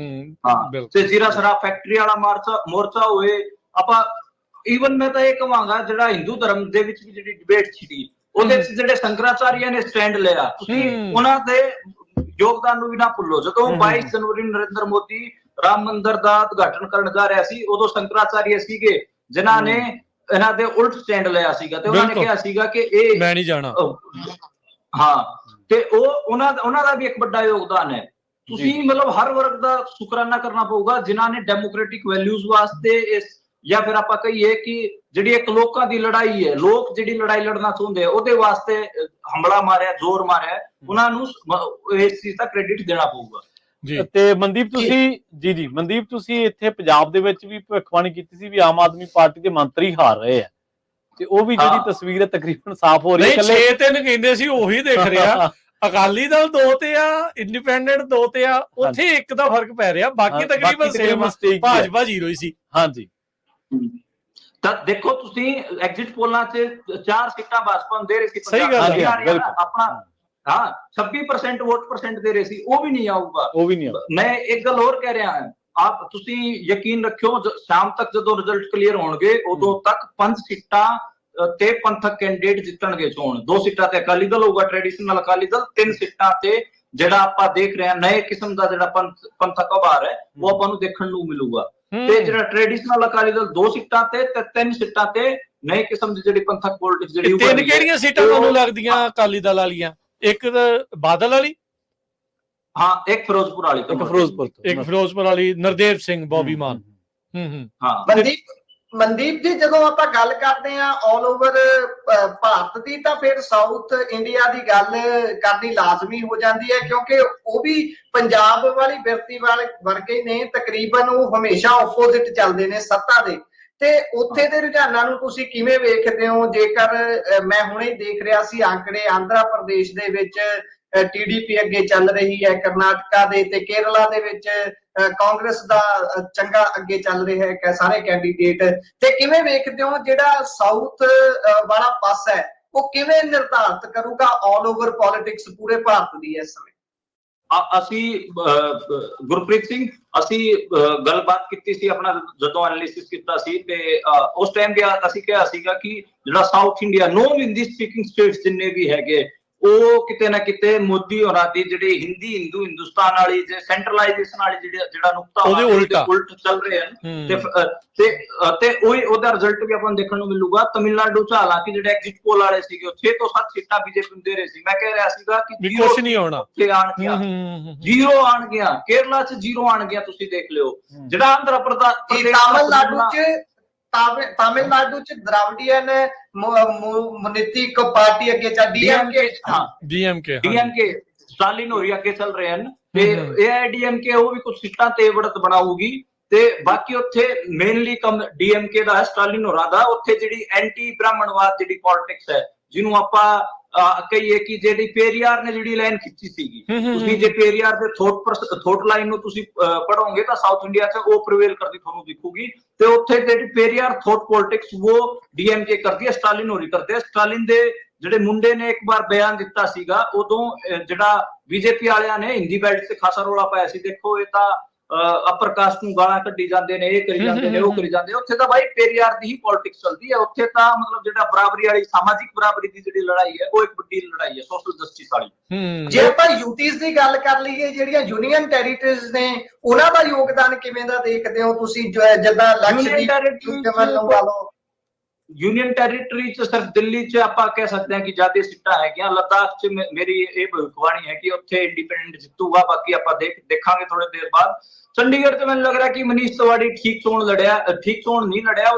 ਹਾਂ, ਤੇ ਜ਼ੀਰਾ ਸ਼ਰਾਬ ਫੈਕਟਰੀ ਵਾਲਾ ਮੋਰਚਾ ਹੋਏ, ਆਪਾਂ ਈਵਨ ਮੈਂ ਤਾਂ ਇਹ ਕਹਾਂਗਾ ਜਿਹੜਾ ਹਿੰਦੂ ਧਰਮ ਦੇ ਵਿੱਚ ਵੀ ਜਿਹੜੀ ਡਿਬੇਟ ਸੀ ਉਹਦੇ ਵਿੱਚ ਜਿਹੜੇ ਸ਼ੰਕਰਾਚਾਰੀਆ ਨੇ ਸਟੈਂਡ ਲਿਆ, ਤੁਸੀਂ ਉਹਨਾਂ ਦੇ ਯੋਗਦਾਨ ਨੂੰ ਵੀ ਨਾ ਭੁੱਲੋ। ਜਦੋਂ 22 ਜਨਵਰੀ ਨਰਿੰਦਰ ਮੋਦੀ ਰਾਮ ਮੰਦਿਰ ਦਾ ਉਦਘਾਟਨ ਕਰਨ ਜਾ ਰਿਹਾ ਸੀ, ਉਦੋਂ ਸ਼ੰਕਰਾਚਾਰੀਆ ਸੀਗੇ ਜਿਨ੍ਹਾਂ ਨੇ ਇਹਨਾਂ ਦੇ ਉਲਟ ਸਟੈਂਡ ਲਿਆ ਸੀਗਾ ਤੇ ਉਹਨਾਂ ਨੇ ਕਿਹਾ ਸੀਗਾ ਕਿ ਇਹ ਮੈਂ ਨਹੀਂ ਜਾਣਾ। ਹਾਂ, ਤੇ ਉਹਨਾਂ ਦਾ ਵੀ ਇੱਕ ਵੱਡਾ ਯੋਗਦਾਨ ਹੈ। ਤੁਸੀਂ ਮਤਲਬ ਹਰ ਵਰਗ ਦਾ ਸ਼ੁਕਰਾਨਾ ਕਰਨਾ ਪਊਗਾ ਜਿਨ੍ਹਾਂ ਨੇ ਡੈਮੋਕ੍ਰੈਟਿਕ ਵੈਲਿਊਜ਼ ਵਾਸਤੇ ਇਸ, ਜਾਂ ਫਿਰ ਆਪਾਂ ਕਹੀਏ ਕਿ ਜਿਹੜੀ ਇੱਕ ਲੋਕਾਂ ਦੀ ਲੜਾਈ ਹੈ, ਲੋਕ ਜਿਹੜੀ ਲੜਾਈ ਲੜਨਾ ਚਾਹੁੰਦੇ ਆ ਉਹਦੇ ਵਾਸਤੇ ਹਮਲਾ ਮਾਰਿਆ, ਜ਼ੋਰ ਮਾਰਿਆ, ਉਹਨਾਂ ਨੂੰ ਇਸ ਚੀਜ਼ ਦਾ ਕ੍ਰੈਡਿਟ ਦੇਣਾ ਪਊਗਾ। ਤੇ ਮਨਦੀਪ ਤੁਸੀਂ ਇੱਥੇ ਪੰਜਾਬ ਦੇ ਵਿੱਚ ਵੀ ਭਵਿੱਖਬਾਣੀ ਕੀਤੀ ਸੀ ਵੀ ਆਮ ਆਦਮੀ ਪਾਰਟੀ ਦੇ ਮੰਤਰੀ ਹਾਰ ਰਹੇ ਆ, ਤੇ ਉਹ ਵੀ ਜਿਹੜੀ ਤਸਵੀਰ ਹੈ ਤਕਰੀਬਨ ਸਾਫ਼ ਹੋ ਰਹੀ ਹੈ। 6-3 ਕਹਿੰਦੇ ਸੀ ਉਹੀ ਦਿਖ ਰਿਹਾ, ਅਕਾਲੀ ਦਲ 2 ਤੇ ਆ, ਇੰਡੀਪੈਂਡੈਂਟ 2 ਤੇ ਆ, ਉੱਥੇ ਇੱਕ ਦਾ ਫਰਕ ਪੈ ਰਿਹਾ, ਬਾਕੀ ਤਕਰੀਬਨ ਸੇਮ, ਭਾਜਪਾ 0 ਹੀ ਸੀ। ਹਾਂਜੀ, ਤਾਂ ਦੇਖੋ ਤੁਸੀਂ ਐਗਜ਼ਿਟ ਪੋਲਾਂ 'ਚ 4 ਸੀਟਾਂ ਭਾਜਪਾ ਨੂੰ ਦੇ ਰਹੇ ਸੀ, ਸਹੀ ਗੱਲ ਹੈ, ਆਪਣਾ 26% ਵੋਟ ਪਰਸੈਂਟ ਦੇ ਰਹੇ ਸੀ, ਉਹ ਵੀ ਨਹੀਂ ਆਊਗਾ। ਮੈਂ ਇੱਕ ਗੱਲ ਹੋਰ ਕਹਿ ਰਿਹਾ ਹਾਂ, ਤੁਸੀਂ ਯਕੀਨ ਰੱਖਿਓ ਸ਼ਾਮ ਤੱਕ ਜਦੋਂ ਰਿਜ਼ਲਟ ਕਲੀਅਰ ਹੋਣਗੇ ਉਦੋਂ ਤੱਕ 5 ਸੀਟਾਂ ਤੇ ਪੰਥਕ ਕੈਂਡੀਡੇਟ ਜਿੱਤਣਗੇ ਚੋਣ। 2 ਸੀਟਾਂ ਤੇ ਅਕਾਲੀ ਦਲ ਹੋਊਗਾ, ਟ੍ਰੈਡੀਸ਼ਨਲ ਅਕਾਲੀ ਦਲ, 3 ਸੀਟਾਂ ਤੇ ਜਿਹੜਾ ਆਪਾਂ ਦੇਖ ਰਹੇ ਹਾਂ ਨਏ ਕਿਸਮ ਦਾ ਜਿਹੜਾ ਪੰਥਕ ਉਭਾਰ ਹੈ ਉਹ ਆਪਾਂ ਨੂੰ ਦੇਖਣ ਨੂੰ ਮਿਲੂਗਾ। ਤੇ ਜਿਹੜਾ ਟ੍ਰੈਡੀਸ਼ਨਲ ਅਕਾਲੀ ਦਲ 2 ਸੀਟਾਂ ਤੇ 3 ਸੀਟਾਂ ਤੇ ਨਏ ਕਿਸਮ ਦੀ ਜਿਹੜੀ ਪੰਥਕ ਪੋਲਿਟਿਕਸ ਜਿਹੜੀ 3 ਕਿਹੜੀਆਂ ਸੀਟਾਂ ਤੁਹਾਨੂੰ ਲੱਗਦੀਆਂ ਅਕਾਲੀ ਦਲ ਵਾਲੀਆਂ? ਇੱਕ ਬਾਦਲ ਵਾਲੀ, ਹਾਂ, ਇੱਕ ਫਿਰੋਜ਼ਪੁਰ ਵਾਲੀ, ਇੱਕ ਫਿਰੋਜ਼ਪੁਰ ਵਾਲੀ ਨਰਦੇਵ ਸਿੰਘ ਬੋਬੀ ਮਾਨ। ਮਨਦੀਪ ਜੀ, ਜਦੋਂ ਆਪਾਂ ਗੱਲ ਕਰਦੇ ਆ ਆਲ ਓਵਰ ਭਾਰਤ ਦੀ, ਤਾਂ ਫਿਰ ਸਾਊਥ ਇੰਡੀਆ ਦੀ ਗੱਲ ਕਰਨੀ ਲਾਜ਼ਮੀ ਹੋ ਜਾਂਦੀ ਹੈ, ਕਿਉਂਕਿ ਉਹ ਵੀ ਪੰਜਾਬ ਵਾਲੀ ਬਿਰਤੀ ਵਾਲੇ ਵਰਗੇ ਨੇ, ਤਕਰੀਬਨ ਉਹ ਹਮੇਸ਼ਾ ਆਪੋਜ਼ਿਟ ਚੱਲਦੇ ਨੇ ਸੱਤਾ ਦੇ। ਤੇ ਉੱਥੇ ਦੇ ਰੁਝਾਨਾਂ ਨੂੰ ਤੁਸੀਂ ਕਿਵੇਂ ਵੇਖਦੇ ਹੋ? ਜੇਕਰ ਮੈਂ ਹੁਣੇ ਦੇਖ ਰਿਹਾ ਸੀ ਆંકੜੇ, ਆਂਧਰਾ ਪ੍ਰਦੇਸ਼ ਦੇ ਵਿੱਚ TDP ਅੱਗੇ ਚੱਲ ਰਹੀ ਹੈ, ਕਰਨਾਟਕਾ ਦੇ ਤੇ ਕੇਰਲਾ ਦੇ ਵਿੱਚ ਕਾਂਗਰਸ ਦਾ ਚੰਗਾ ਅੱਗੇ ਚੱਲ ਰਿਹਾ ਹੈ ਸਾਰੇ ਕੈਂਡੀਡੇਟ। ਤੇ ਕਿਵੇਂ ਵੇਖਦੇ ਹੋ ਜਿਹੜਾ ਸਾਊਥ ਵਾਲਾ ਪਾਸਾ ਹੈ ਉਹ ਕਿਵੇਂ ਨਿਰਧਾਰਿਤ ਕਰੂਗਾ ਆਲ ਓਵਰ ਪੋਲਿਟਿਕਸ ਪੂਰੇ ਭਾਰਤ ਦੀ ਇਸ ਸਮੇਂ? ਅਸੀਂ ਗੁਰਪ੍ਰੀਤ ਸਿੰਘ, ਅਸੀਂ ਗੱਲਬਾਤ ਕੀਤੀ ਸੀ ਆਪਣਾ ਜਦੋਂ ਐਨਾਲਿਸਿਸ ਕੀਤਾ ਸੀ, ਤੇ ਉਸ ਟਾਈਮ ਵੀ ਅਸੀਂ ਕਿਹਾ ਸੀਗਾ ਕਿ ਜਿਹੜਾ South India non Hindi speaking states ਜਿੰਨੇ ਵੀ ਹੈਗੇ ਉਹ ਕਿਤੇ ਨਾ ਕਿਤੇ ਮੋਦੀ ਹੋਰਾਂ ਦੀ ਜਿਹੜੀ ਹਿੰਦੁਸਤਾਨ ਵਾਲੀ ਜੇ ਸੈਂਟਰਲਾਈਜੇਸ਼ਨ ਵਾਲੀ ਜਿਹੜਾ ਨੁਕਤਾ ਉਹਦੇ ਉਲਟ ਚੱਲ ਰਹੇ ਹਨ, ਤੇ ਉਹਦਾ ਰਿਜ਼ਲਟ ਵੀ ਆਪਾਂ ਨੂੰ ਦੇਖਣ ਨੂੰ ਮਿਲੂਗਾ। ਤਮਿਲਨਾਡੂ ਚ ਹਾਲਾਂਕਿ ਜਿਹੜੇ ਐਗਜ਼ਿਟ ਪੋਲ ਵਾਲੇ ਸੀਗੇ ਉਹ 6 ਤੋਂ 7 ਸੀਟਾਂ ਬੀਜੇਪੀ ਨੂੰ ਦੇ ਰਹੇ ਸੀ, ਮੈਂ ਕਹਿ ਰਿਹਾ ਸੀਗਾ ਕਿ ਕੁਛ ਨਹੀਂ ਹੋਣਾ, 0 ਆਣਗੀਆਂ, ਕੇਰਲਾ ਚ 0 ਆਣਗੀਆਂ, ਤੁਸੀਂ ਦੇਖ ਲਿਓ। ਜਿਹੜਾ ਆਂਧਰਾ ਪ੍ਰਦੇਸ਼, ਤਾਮਿਲਨਾਡੂ ਚ द्राविडियन मुनीति पार्टी ਅੱਗੇ ਚੱਲ ਡੀਐਮਕੇ ਸਟਾਲਿਨ ਹੋਰੀ ਅੱਗੇ ਚੱਲ ਰਹੇ ਹਨ, ਤੇ AIDMK ਉਹ ਵੀ ਕੁਝ ਸੀਟਾਂ ਤੇ ਵੜਤ ਬਣਾਊਗੀ। ਤੇ ਬਾਕੀ ਉੱਥੇ ਮੇਨਲੀ ਕੰਮ DMK ਦਾ ਹੈ, ਸਟਾਲਿਨ ਹੋਰਾਂ ਦਾ। ਉੱਥੇ ਜਿਹੜੀ ਐਂਟੀ ਬ੍ਰਾਹਮਣਵਾਦ ਜਿਹੜੀ ਪੋਲਿਟਿਕਸ ਹੈ, ਜਿਹਨੂੰ ਆਪਾਂ ਕਹੀਏ ਕਿ ਜਿਹੜੀ ਪੇਰੀਆਰ ਨੇ ਜਿਹੜੀ ਲਾਈਨ ਖਿੱਚੀ ਸੀਗੀ, ਤੁਸੀਂ ਜੇ ਪੇਰੀਆਰ ਦੇ ਥੋਟ ਲਾਈਨ ਨੂੰ ਤੁਸੀਂ ਪੜੋਗੇ ਤਾਂ ਸਾਊਥ ਇੰਡੀਆ 'ਚ ਉਹ ਪ੍ਰੀਵੇਲ ਕਰਦੀ ਤੁਹਾਨੂੰ ਦਿਖੂਗੀ। ਤੇ ਉੱਥੇ ਜਿਹੜੀ ਪੇਰੀਆਰ ਥੋਟ ਪੋਲਿਟਿਕਸ ਉਹ DMK ਕਰਦੀ ਹੈ, ਸਟਾਲਿਨ ਹੋਰੀ ਕਰਦੇ ਆ। ਸਟਾਲਿਨ ਦੇ ਜਿਹੜੇ ਮੁੰਡੇ ਨੇ ਇੱਕ ਵਾਰ ਬਿਆਨ ਦਿੱਤਾ ਸੀਗਾ, ਉਦੋਂ ਜਿਹੜਾ BJP ਵਾਲਿਆਂ ਨੇ ਹਿੰਦੀ ਬੈਲਟ ਤੇ ਖਾਸਾ ਰੌਲਾ ਪਾਇਆ ਸੀ, ਦੇਖੋ ਇਹ ਤਾਂ ਅਪਰ ਕਾਸਟ ਨੂੰ ਗਾਲਾਂ ਕੱਢੀ ਜਾਂਦੇ ਨੇ, ਇਹ ਕਰੀ ਜਾਂਦੇ ਨੇ, ਉਹ ਕਰੀ ਜਾਂਦੇ। ਉੱਥੇ ਤਾਂ ਬਾਈ ਪੇਰੀਆਰ ਦੀ ਹੀ ਪੋਲਿਟਿਕਸ ਚੱਲਦੀ ਹੈ। ਉੱਥੇ ਤਾਂ ਮਤਲਬ ਜਿਹੜਾ ਬਰਾਬਰੀ ਵਾਲੀ ਸਮਾਜਿਕ ਬਰਾਬਰੀ ਦੀ ਜਿਹੜੀ ਲੜਾਈ ਹੈ ਉਹ ਇੱਕ ਵੱਡੀ ਲੜਾਈ ਹੈ, ਸੋਸ਼ਲ ਜਸਟਿਸ ਵਾਲੀ। ਜੇ ਆਪਾਂ UTs ਦੀ ਗੱਲ ਕਰ ਲਈਏ, ਜਿਹੜੀਆਂ ਯੂਨੀਅਨ ਟੈਰੀਟਰੀਜ਼ ਨੇ, ਉਹਨਾਂ ਦਾ ਯੋਗਦਾਨ ਕਿਵੇਂ ਦਾ ਦੇਖਦੇ ਹੋ ਤੁਸੀਂ? ਜਿੱਦਾਂ ਯੂਨੀਅਨ ਟੈਰੀਟਰੀ ਚ ਸਿਰਫ ਦਿੱਲੀ ਚ ਆਪਾਂ ਕਹਿ ਸਕਦੇ ਹਾਂ ਕਿ ਜ਼ਿਆਦਾ ਸੀਟਾਂ ਹੈਗੀਆਂ। ਲੱਦਾਖ ਚ ਮੇਰੀ ਇਹ ਭਵਿੱਖਬਾਣੀ ਹੈ ਕਿ ਉੱਥੇ ਇੰਡੀਪੈਂਡੈਂਟ ਜਿੱਤੂਗਾ, ਬਾਕੀ ਆਪਾਂ ਦੇਖਾਂਗੇ ਥੋੜੇ ਦੇਰ ਬਾਅਦ। ਚੰਡੀਗੜ੍ਹ ਚ ਮੈਨੂੰ ਲੱਗ ਰਿਹਾ ਕਿ ਮਨੀਸ਼ ਤਿਵਾੜੀ ਠੀਕ ਚੋਣ ਨਹੀਂ ਲੜਿਆ,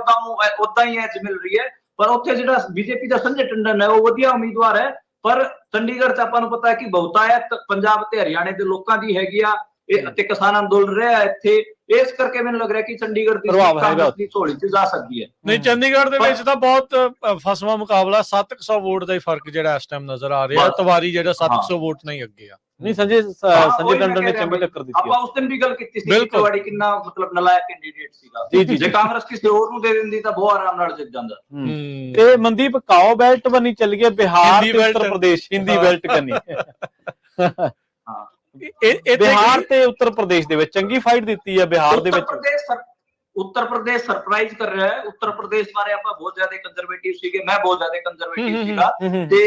ਉਦਾਂ ਹੀ ਐਜ ਮਿਲ ਰਹੀ ਹੈ। ਪਰ ਉੱਥੇ ਜਿਹੜਾ BJP ਦਾ ਸੰਜੇ ਟੰਡਨ ਹੈ ਉਹ ਵਧੀਆ ਉਮੀਦਵਾਰ ਹੈ। ਪਰ ਚੰਡੀਗੜ੍ਹ ਚ ਆਪਾਂ ਨੂੰ ਪਤਾ ਹੈ ਕਿ ਬਹੁਤਾਇਤ ਪੰਜਾਬ ਤੇ ਹਰਿਆਣੇ ਦੇ ਲੋਕਾਂ ਦੀ ਹੈਗੀ ਆ। ਇਹ ਤੇ ਕਿਸਾਨ ਅੰਦੋਲਨ ਰਿਹਾ ਇੱਥੇ, ਇਸ ਕਰਕੇ ਮੈਨੂੰ ਲੱਗ ਰਿਹਾ ਕਿ ਚੰਡੀਗੜ੍ਹ ਦੀ ਕਾਂਗਰਸ ਦੀ ਝੋਲੀ 'ਚ ਜਾ ਸਕਦੀ ਹੈ। ਨਹੀਂ, ਚੰਡੀਗੜ੍ਹ ਦੇ ਵਿੱਚ ਤਾਂ ਬਹੁਤ ਫਸਵਾ ਮੁਕਾਬਲਾ, 700 ਵੋਟ ਦਾ ਹੀ ਫਰਕ ਜਿਹੜਾ ਇਸ ਟਾਈਮ ਨਜ਼ਰ ਆ ਰਿਹਾ। ਤਵਾਰੀ ਜਿਹੜਾ 700 ਵੋਟ ਨਹੀਂ ਅੱਗੇ ਆ। ਨਹੀਂ, ਸੰਜੇ ਟੰਡਨ ਨੇ ਚੰਗੀ ਟੱਕਰ ਦਿੱਤੀ। ਆਪਾਂ ਉਸ ਦਿਨ ਵੀ ਗੱਲ ਕੀਤੀ ਸੀ ਕਿ ਤਵਾੜੀ ਕਿੰਨਾ ਮਤਲਬ ਨਲਾਇਕ ਕੈਂਡੀਡੇਟ ਸੀਗਾ। ਜੇ ਕਾਂਗਰਸ ਕਿਸੇ ਹੋਰ ਨੂੰ ਦੇ ਦਿੰਦੀ ਤਾਂ ਬਹੁਤ ਆਰਾਮ ਨਾਲ ਜਿੱਤ ਜਾਂਦਾ। ਤੇ ਮਨਦੀਪ, ਕਾਓ ਬੈਲਟ ਬਣੀ ਚੱਲ ਗਈ ਬਿਹਾਰ ਤੇ ਉੱਤਰ ਪ੍ਰਦੇਸ਼, ਹਿੰਦੀ ਬੈਲਟ ਕਰਨੀ। ਬਿਹਾਰ ਤੇ ਉੱਤਰ ਪ੍ਰਦੇਸ਼ ਦੇ ਵਿੱਚ ਚੰਗੀ ਫਾਈਟ ਦਿੱਤੀ ਹੈ। ਬਿਹਾਰ ਦੇ ਵਿੱਚ ਉੱਤਰ ਪ੍ਰਦੇਸ਼ ਸਰਪ੍ਰਾਈਜ਼ ਕਰ ਰਿਹਾ ਹੈ। ਉੱਤਰ ਪ੍ਰਦੇਸ਼ ਬਾਰੇ ਆਪਾਂ ਬਹੁਤ ਜ਼ਿਆਦਾ ਕੰਜ਼ਰਵੇਟਿਵ ਸੀਗੇ, ਮੈਂ ਬਹੁਤ ਜ਼ਿਆਦਾ ਕੰਜ਼ਰਵੇਟਿਵ ਸੀਗਾ, ਤੇ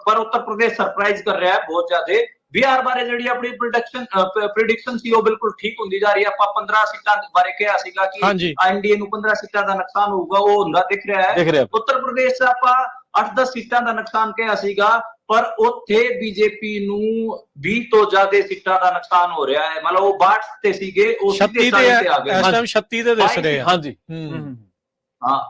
ਪਰ ਉੱਤਰ ਪ੍ਰਦੇਸ਼ ਸਰਪ੍ਰਾਈਜ਼ ਕਰ ਰਿਹਾ ਹੈ ਬਹੁਤ ਜ਼ਿਆਦਾ। ਬਿਹਾਰ ਬਾਰੇ ਜਿਹੜੀ ਆਪਣੀ ਪ੍ਰੀਡਿਕਸ਼ਨ ਸੀ ਉਹ ਬਿਲਕੁਲ ਠੀਕ ਹੁੰਦੀ ਜਾ ਰਹੀ ਹੈ। ਆਪਾਂ 15 ਸੀਟਾਂ ਬਾਰੇ ਕਿਹਾ ਸੀਗਾ ਕਿ ਐਨਡੀਏ ਨੂੰ 15 ਸੀਟਾਂ ਦਾ ਨੁਕਸਾਨ ਹੋਊਗਾ, ਉਹ ਹੁੰਦਾ ਦਿਖ ਰਿਹਾ ਹੈ। ਉੱਤਰ ਪ੍ਰਦੇਸ਼ 'ਚ ਆਪਾਂ 8-10 ਸੀਟਾਂ ਦਾ ਨੁਕਸਾਨ ਕਿਹਾ ਸੀਗਾ, ਪਰ ਉੱਥੇ ਬੀਜੇਪੀ ਨੂੰ 20 ਤੋਂ ਜ਼ਿਆਦਾ ਸੀਟਾਂ ਦਾ ਨੁਕਸਾਨ ਹੋ ਰਿਹਾ ਹੈ। ਮਤਲਬ ਉਹ 62 ਤੇ ਸੀਗੇ, ਉਹ 36 ਤੇ ਆ ਗਏ। ਇਸ ਟਾਈਮ 36 ਤੇ ਦਿਸ ਰਹੇ ਆ। ਹਾਂਜੀ, ਹਾਂ,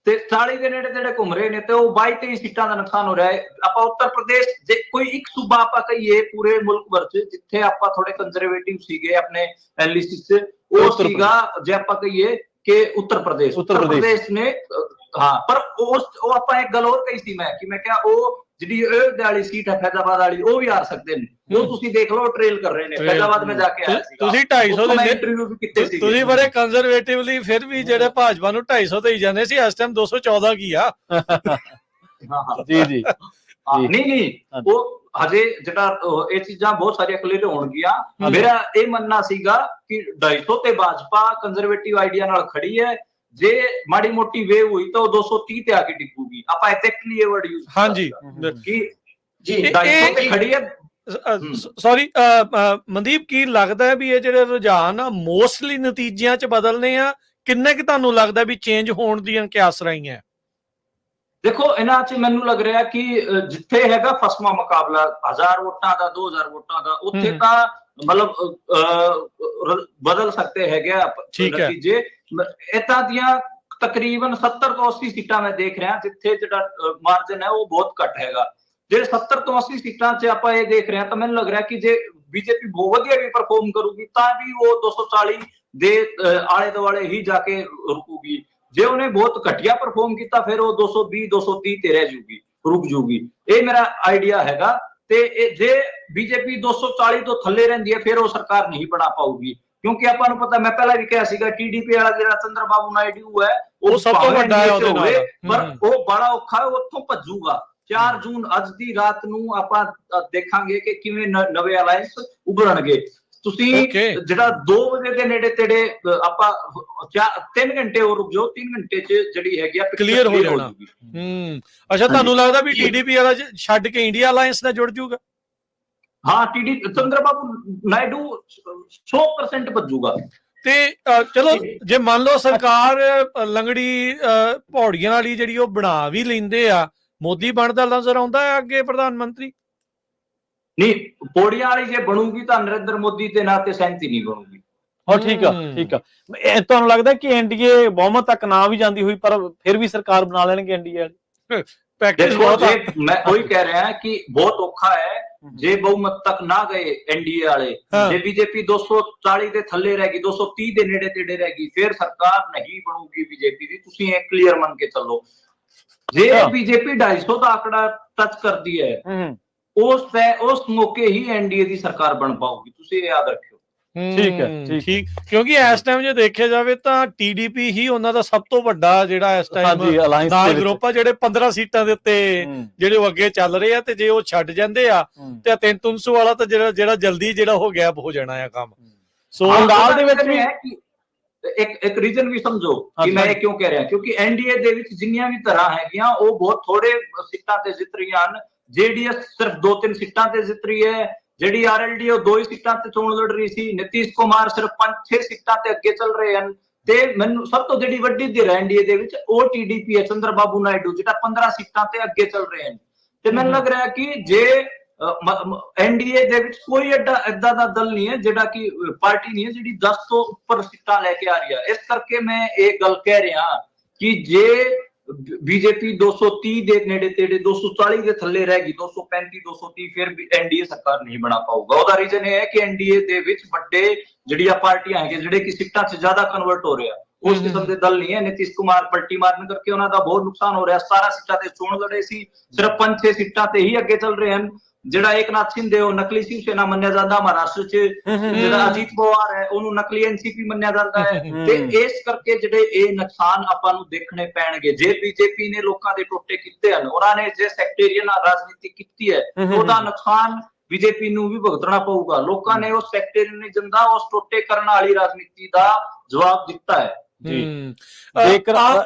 ਤੇ 40 ਦੇ ਨੇੜੇ ਤੇੜੇ ਘੁੰਮ ਰਹੇ ਨੇ, ਤੇ ਉਹ 22-23 ਸੀਟਾਂ ਦਾ ਨੁਕਸਾਨ ਹੋ ਰਿਹਾ ਹੈ। ਆਪਾਂ ਉੱਤਰ ਪ੍ਰਦੇਸ਼ ਜੇ ਕੋਈ ਇੱਕ ਸੂਬਾ ਆਪਾਂ ਕਹੀਏ ਪੂਰੇ ਮੁਲਕ ਭਰ 'ਚ ਜਿੱਥੇ ਆਪਾਂ ਥੋੜੇ ਕੰਜ਼ਰਵੇਟਿਵ ਸੀਗੇ ਆਪਣੇ ਐਨਾਲਿਸਿਸ 'ਚ, ਉਹ ਸੀਗਾ ਜੇ ਆਪਾਂ ਕਹੀਏ ਕਿ ਉੱਤਰ ਪ੍ਰਦੇਸ਼ ਨੇ। ਹਾਂ, ਪਰ ਉਹ ਆਪਾਂ ਇੱਕ ਗੱਲ ਹੋਰ ਕਹੀ ਸੀ ਮੈਂ ਕਿਹਾ ਉਹ ਜਿਹੜੀ ਅਯੋਧਿਆ ਵਾਲੀ ਸੀਟ ਹੈ ਫੈਜ਼ਾਬਾਦ ਵਾਲੀ, ਉਹ ਵੀ ਹਾਰ ਸਕਦੇ ਨੇ। ਉਹ ਤੁਸੀਂ ਦੇਖ ਲਓ, ਟ੍ਰੇਲ ਕਰ ਰਹੇ ਨੇ। ਫੈਜ਼ਾਬਾਦ ਮੈਂ ਜਾ ਕੇ ਆਇਆ ਸੀ। ਤੁਸੀਂ 250 ਦੇ ਇੰਟਰਵਿਊ ਵੀ ਕੀਤੇ ਸੀ। ਤੁਸੀਂ ਬੜੇ ਕੰਜ਼ਰਵੇਟਿਵਲੀ ਫਿਰ ਵੀ ਜਿਹੜੇ ਭਾਜਪਾ ਨੂੰ 250 ਦੇਈ ਜਾਂਦੇ ਸੀ, ਇਸ ਟਾਈਮ 214 ਕੀ ਆ। ਜੀ ਨਹੀਂ, ਉਹ ਹਜੇ ਜਿਹੜਾ ਇਹ ਚੀਜ਼ਾਂ ਬਹੁਤ ਸਾਰੀਆਂ ਕਲੀਅਰ ਹੋਣਗੀਆਂ। ਮੇਰਾ ਇਹ ਮੰਨਣਾ ਸੀਗਾ ਕਿ 250 ਤੇ ਭਾਜਪਾ ਕੰਜ਼ਰਵੇਟਿਵ ਆਈਡੀਆ ਨਾਲ ਖੜੀ ਹੈ। ਜੇ ਮਾੜੀ ਮੋਟੀ ਵੇਵ ਹੋਈ ਤਾਂ ਉਹ 230 ਤੇ ਆ ਕੇ ਡਿੱਗੂਗੀ। ਆਪਾਂ ਐਗਜ਼ੈਕਟਲੀ ਇਹ ਵਰਡ ਯੂਜ਼ ਹਾਂਜੀ ਕਿ ਜੀ 250 ਤੇ ਖੜੀ ਹੈ। ਸੌਰੀ ਮਨਦੀਪ, ਕੀ ਲੱਗਦਾ ਹੈ ਵੀ ਇਹ ਜਿਹੜੇ ਰੁਝਾਨ ਆ ਮੋਸਟਲੀ ਨਤੀਜਿਆਂ 'ਚ ਬਦਲਨੇ ਆ? ਕਿੰਨੇ ਕਿ ਤੁਹਾਨੂੰ ਲੱਗਦਾ ਵੀ ਚੇਂਜ ਹੋਣ ਦੀਆਂ ਕਿਆਸ ਰਹੀਆਂ? ਦੇਖੋ, ਇਹਨਾਂ 'ਚ ਮੈਨੂੰ ਲੱਗ ਰਿਹਾ ਕਿ ਜਿੱਥੇ ਹੈਗਾ ਫਸਵਾ ਮੁਕਾਬਲਾ 1000 ਵੋਟਾਂ ਦਾ, 2000 ਵੋਟਾਂ ਦਾ, ਉੱਥੇ ਤਾਂ ਮਤਲਬ ਬਦਲ ਸਕਦੇ ਹੈਗੇ ਨਤੀਜੇ। ਇਦਾਂ ਦੀਆਂ ਤਕਰੀਬਨ 70 ਤੋਂ 80 ਸੀਟਾਂ ਮੈਂ ਦੇਖ ਰਿਹਾ ਜਿੱਥੇ ਜਿਹੜਾ ਮਾਰਜਨ ਹੈ ਉਹ ਬਹੁਤ ਘੱਟ ਹੈਗਾ। ਜੇ 70 ਤੋਂ 80 ਸੀਟਾਂ 'ਚ ਆਪਾਂ ਇਹ ਦੇਖ ਰਹੇ ਹਾਂ ਤਾਂ ਮੈਨੂੰ ਲੱਗ ਰਿਹਾ ਕਿ ਜੇ ਬੀਜੇਪੀ ਬਹੁਤ ਵਧੀਆ ਵੀ ਪਰਫਾਰਮ ਕਰੂਗੀ ਤਾਂ ਵੀ ਉਹ 240 ਦੇ ਆਲੇ ਦੁਆਲੇ ਹੀ ਜਾ ਕੇ ਰੁਕੂਗੀ। ਜੇ ਉਹਨੇ ਬਹੁਤ ਘਟੀਆ ਪਰਫਾਰਮ ਕੀਤਾ ਫਿਰ ਉਹ 220 230 ਤੇ ਰਹਿ ਜੂਗੀ, ਰੁਕ ਜੂਗੀ। ਇਹ ਮੇਰਾ ਆਈਡੀਆ ਹੈਗਾ। ਤੇ ਜੇ ਬੀਜੇਪੀ 240 ਤੋਂ ਥੱਲੇ ਰਹਿੰਦੀ ਹੈ ਫਿਰ ਉਹ ਸਰਕਾਰ ਨਹੀਂ ਬਣਾ ਪਾਊਗੀ, ਕਿਉਂਕਿ ਆਪਾਂ ਨੂੰ ਪਤਾ, ਮੈਂ ਪਹਿਲਾਂ ਵੀ ਕਿਹਾ ਸੀਗਾ, ਟੀਡੀਪੀ ਵਾਲਾ ਜਿਹੜਾ ਚੰਦਰਬਾਬੂ ਨਾਇਡੂ ਹੈ ਉਹ ਸਭ ਤੋਂ ਵੱਡਾ ਹੈ ਉਹਦੇ ਨਾਲ, ਪਰ ਉਹ ਬੜਾ ਔਖਾ ਹੈ, ਉੱਥੋਂ ਭੱਜੂਗਾ। 4 ਜੂਨ ਅੱਜ ਦੀ ਰਾਤ ਨੂੰ ਆਪਾਂ ਦੇਖਾਂਗੇ ਕਿ ਕਿਵੇਂ ਨਵੇਂ ਅਲਾਈਅੰਸ ਉਭਰਨਗੇ। ਤੁਸੀਂ ਜਿਹੜਾ 2 ਵਜੇ ਦੇ ਨੇੜੇ ਤੇੜੇ ਆਪਾਂ 3 ਘੰਟੇ ਹੋਰ ਰੁਕ ਜਾਓ, 3 ਘੰਟੇ 'ਚ ਜਿਹੜੀ ਹੈਗੀ ਆ ਕਲੀਅਰ ਹੋ ਜਾਣਾ। ਅੱਛਾ, ਤੁਹਾਨੂੰ ਲੱਗਦਾ ਵੀ ਟੀਡੀਪੀ ਵਾਲਾ ਛੱਡ ਕੇ ਇੰਡੀਆ ਅਲਾਈਅੰਸ ਨਾਲ ਜੁੜ ਜਾਊਗਾ? ਹਾਂ, ਚੰਦਰਬਾਬੂ ਨਾਇਡੂ 100% ਭੱਜੂਗਾ। ਤੇ ਚਲੋ, ਜੇ ਮੰਨ ਲਓ ਸਰਕਾਰ ਲੰਗੜੀ ਪੌੜੀਆਂ ਵਾਲੀ ਜਿਹੜੀ ਉਹ ਬਣਾ ਵੀ ਲੈਂਦੇ ਆ, ਮੋਦੀ ਬਣਦਾ ਨਜ਼ਰ ਆਉਂਦਾ ਹੈ ਅੱਗੇ ਪ੍ਰਧਾਨ ਮੰਤਰੀ? ਨਹੀਂ, ਪੌੜੀਆਂ ਵਾਲੀ ਜੇ ਬਣੂਗੀ ਤਾਂ ਨਰਿੰਦਰ ਮੋਦੀ ਦੇ ਨਾਂ ਤੇ ਸਹਿਮਤੀ ਨਹੀਂ ਬਣੂਗੀ। ਹਾਂ, ਠੀਕ ਆ। ਤੁਹਾਨੂੰ ਲੱਗਦਾ ਕਿ ਐਨਡੀਏ ਬਹੁਮਤ ਤੱਕ ਨਾ ਵੀ ਜਾਂਦੀ ਹੋਈ ਪਰ ਫਿਰ ਵੀ ਸਰਕਾਰ ਬਣਾ ਲੈਣਗੇ ਐਨਡੀਏ ਵਾਲੀ? ਮੈਂ ਉਹੀ ਕਹਿ ਰਿਹਾ ਕਿ ਬਹੁਤ ਔਖਾ ਹੈ ਜੇ ਬਹੁਮਤ ਤੱਕ ਨਾ ਗਏ ਐਨਡੀਏ ਵਾਲੇ। ਜੇ ਬੀਜੇਪੀ 240 ਦੇ ਥੱਲੇ ਰਹਿ ਗਈ, 230 ਦੇ ਨੇੜੇ ਤੇੜੇ ਰਹਿ ਗਈ, ਫਿਰ ਸਰਕਾਰ ਨਹੀਂ ਬਣੂਗੀ ਬੀਜੇਪੀ ਦੀ। ਤੁਸੀਂ ਇਹ ਕਲੀਅਰ ਮੰਨ ਕੇ ਚੱਲੋ। ਜੇ ਬੀਜੇਪੀ 250 ਦਾ ਆંકੜਾ ਟੱਚ ਕਰਦੀ ਹੈ ਉਸ ਮੌਕੇ ਹੀ ਐਨਡੀਏ ਦੀ ਸਰਕਾਰ ਬਣ ਪਾਊਗੀ, ਤੁਸੀਂ ਇਹ ਯਾਦ ਰੱਖਿਓ। ਠੀਕ, ਕਿਉਂਕਿ ਇਸ ਟਾਈਮ ਜੇ ਦੇਖਿਆ ਜਾਵੇ ਤਾਂ ਟੀਡੀਪੀ ਹੀ ਉਹਨਾਂ ਦਾ ਸਭ ਤੋਂ ਵੱਡਾ ਜਿਹੜਾ ਇਸ ਟਾਈਮ ਨਾਲ ਗਰੁੱਪ ਆ, ਜਿਹੜੇ 15 ਸੀਟਾਂ ਦੇ ਉੱਤੇ ਜਿਹੜੇ ਉਹ ਅੱਗੇ ਚੱਲ ਰਹੇ ਆ। ਤੇ ਜੇ ਉਹ ਛੱਡ ਜਾਂਦੇ ਆ ਤੇ 300 ਵਾਲਾ ਤਾਂ ਜਿਹੜਾ ਜਲਦੀ ਜਿਹੜਾ ਹੋ ਗਿਆ ਹੋ ਜਾਣਾ ਆ ਕੰਮ। ਸੋ ਬੰਗਾਲ ਦੇ ਵਿੱਚ ਵੀ ਇੱਕ ਰੀਜ਼ਨ ਵੀ ਸਮਝੋ ਕਿ ਮੈਂ ਇਹ ਕਿਉਂ ਕਹਿ ਰਿਹਾ, ਕਿਉਂਕਿ ਐਨਡੀਏ ਦੇ ਵਿੱਚ ਜਿੰਨੀਆਂ ਵੀ ਤਰ੍ਹਾਂ ਹੈਗੀਆਂ ਉਹ ਬਹੁਤ ਥੋੜੇ ਸੀਟਾਂ ਤੇ ਜਿੱਤ ਰਹੀਆਂ ਹਨ। ਜੇਡੀਐਸ ਸਿਰਫ 2-3 ਸੀਟਾਂ ਤੇ ਜਿੱਤ ਰਹੀ ਹੈ। ਜਿਹੜੀ ਆਰਐਲਡੀ ਉਹ 2 ਹੀ ਸੀਟਾਂ ਤੇ ਚੋਣ ਲੜ ਰਹੀ ਸੀ। ਨਿਤੀਸ਼ ਕੁਮਾਰ ਸਿਰਫ 5-6 ਸੀਟਾਂ ਤੇ ਅੱਗੇ ਚੱਲ ਰਹੇ ਹਨ। ਤੇ ਮੈਨੂੰ ਸਭ ਤੋਂ ਜਿਹੜੀ ਵੱਡੀ ਧਿਰ ਐਨਡੀਏ ਦੇ ਵਿੱਚ ਉਹ ਟੀਡੀਪੀ ਹੈ, ਚੰਦਰਬਾਬੂ ਨਾਇਡੂ, ਜਿਹੜਾ 15 ਸੀਟਾਂ ਤੇ ਅੱਗੇ ਚੱਲ ਰਹੇ ਹਨ। ਤੇ ਮੈਨੂੰ ਲੱਗ ਰਿਹਾ ਕਿ ਜੇ ਐਨਡੀਏ ਦੇ ਵਿੱਚ ਕੋਈ ਏਦਾਂ ਦਾ ਦਲ ਨਹੀਂ ਹੈ, ਜਿਹੜਾ ਕਿ ਪਾਰਟੀ ਨਹੀਂ ਹੈ ਜਿਹੜੀ 10 ਤੋਂ ਉੱਪਰ ਸੀਟਾਂ ਲੈ ਕੇ ਆ ਰਹੀ ਹੈ। ਇਸ ਕਰਕੇ ਮੈਂ ਇਹ ਗੱਲ ਕਹਿ ਰਿਹਾ ਕਿ ਜੇ ਬੀਜੇਪੀ 230 ਦੇ ਨੇੜੇ ਤੇੜੇ 240 ਦੇ ਥੱਲੇ ਰਹਿ ਗਈ, 235 230 ਫਿਰ ਵੀ ਐਨਡੀਏ ਸਰਕਾਰ ਨਹੀਂ ਬਣਾ ਪਾਊਗਾ। ਉਹਦਾ ਰੀਜ਼ਨ ਇਹ ਹੈ ਕਿ ਐਨਡੀਏ ਦੇ ਵਿੱਚ ਵੱਡੇ ਜਿਹੜੀਆਂ ਪਾਰਟੀਆਂ ਹੈਗੇ ਜਿਹੜੇ ਕਿ ਸਿੱਟਾਂ 'ਚ ਜ਼ਿਆਦਾ ਕਨਵਰਟ ਹੋ ਰਿਹਾ, ਉਸ ਕਿਸਮ ਦੇ ਦਲ ਨਹੀਂ ਹੈ। ਨਿਤਿਸ਼ ਕੁਮਾਰ ਪਲਟੀ ਮਾਰਨ ਕਰਕੇ ਉਹਨਾਂ ਦਾ ਬਹੁਤ ਨੁਕਸਾਨ ਹੋ ਰਿਹਾ। 17 ਸੀਟਾਂ ਤੇ ਚੋਣ ਲੜੇ ਸੀ, ਸਿਰਫ 5-6 ਸੀਟਾਂ ਤੇ ਹੀ ਅੱਗੇ ਚੱਲ ਰਹੇ ਹਨ। ਜਿਹੜਾ ਏਕਨਾਥ ਸ਼ਿੰਦੇ ਉਹ ਨਕਲੀ ਸ਼ਿਵ ਸੈਨਾ ਮੰਨਿਆ ਜਾਂਦਾ ਮਹਾਰਾਸ਼ਟਰ 'ਚ, ਜਿਹੜਾ ਅਜੀਤ ਪਵਾਰ ਹੈ ਉਹਨੂੰ ਨਕਲੀ ਐਨਸੀਪੀ ਮੰਨਿਆ ਜਾਂਦਾ ਹੈ। ਤੇ ਇਸ ਕਰਕੇ ਜਿਹੜੇ ਇਹ ਨੁਕਸਾਨ ਆਪਾਂ ਨੂੰ ਦੇਖਣੇ ਪੈਣਗੇ। ਜੇ ਬੀਜੇਪੀ ਨੇ ਲੋਕਾਂ ਦੇ ਟੋਟੇ ਕੀਤੇ ਹਨ, ਉਹਨਾਂ ਨੇ ਜੇ ਸੈਕਟੇਰੀਅਨ ਰਾਜਨੀਤੀ ਕੀਤੀ ਹੈ, ਉਹਦਾ ਨੁਕਸਾਨ ਬੀਜੇਪੀ ਨੂੰ ਵੀ ਭੁਗਤਣਾ ਪਊਗਾ। ਲੋਕਾਂ ਨੇ ਉਸ ਸੈਕਟੇਰੀਅਨਿਜ਼ਮ ਦਾ, ਉਸ ਟੋਟੇ ਕਰਨ ਵਾਲੀ ਰਾਜਨੀਤੀ ਦਾ ਜਵਾਬ ਦਿੱਤਾ ਹੈ।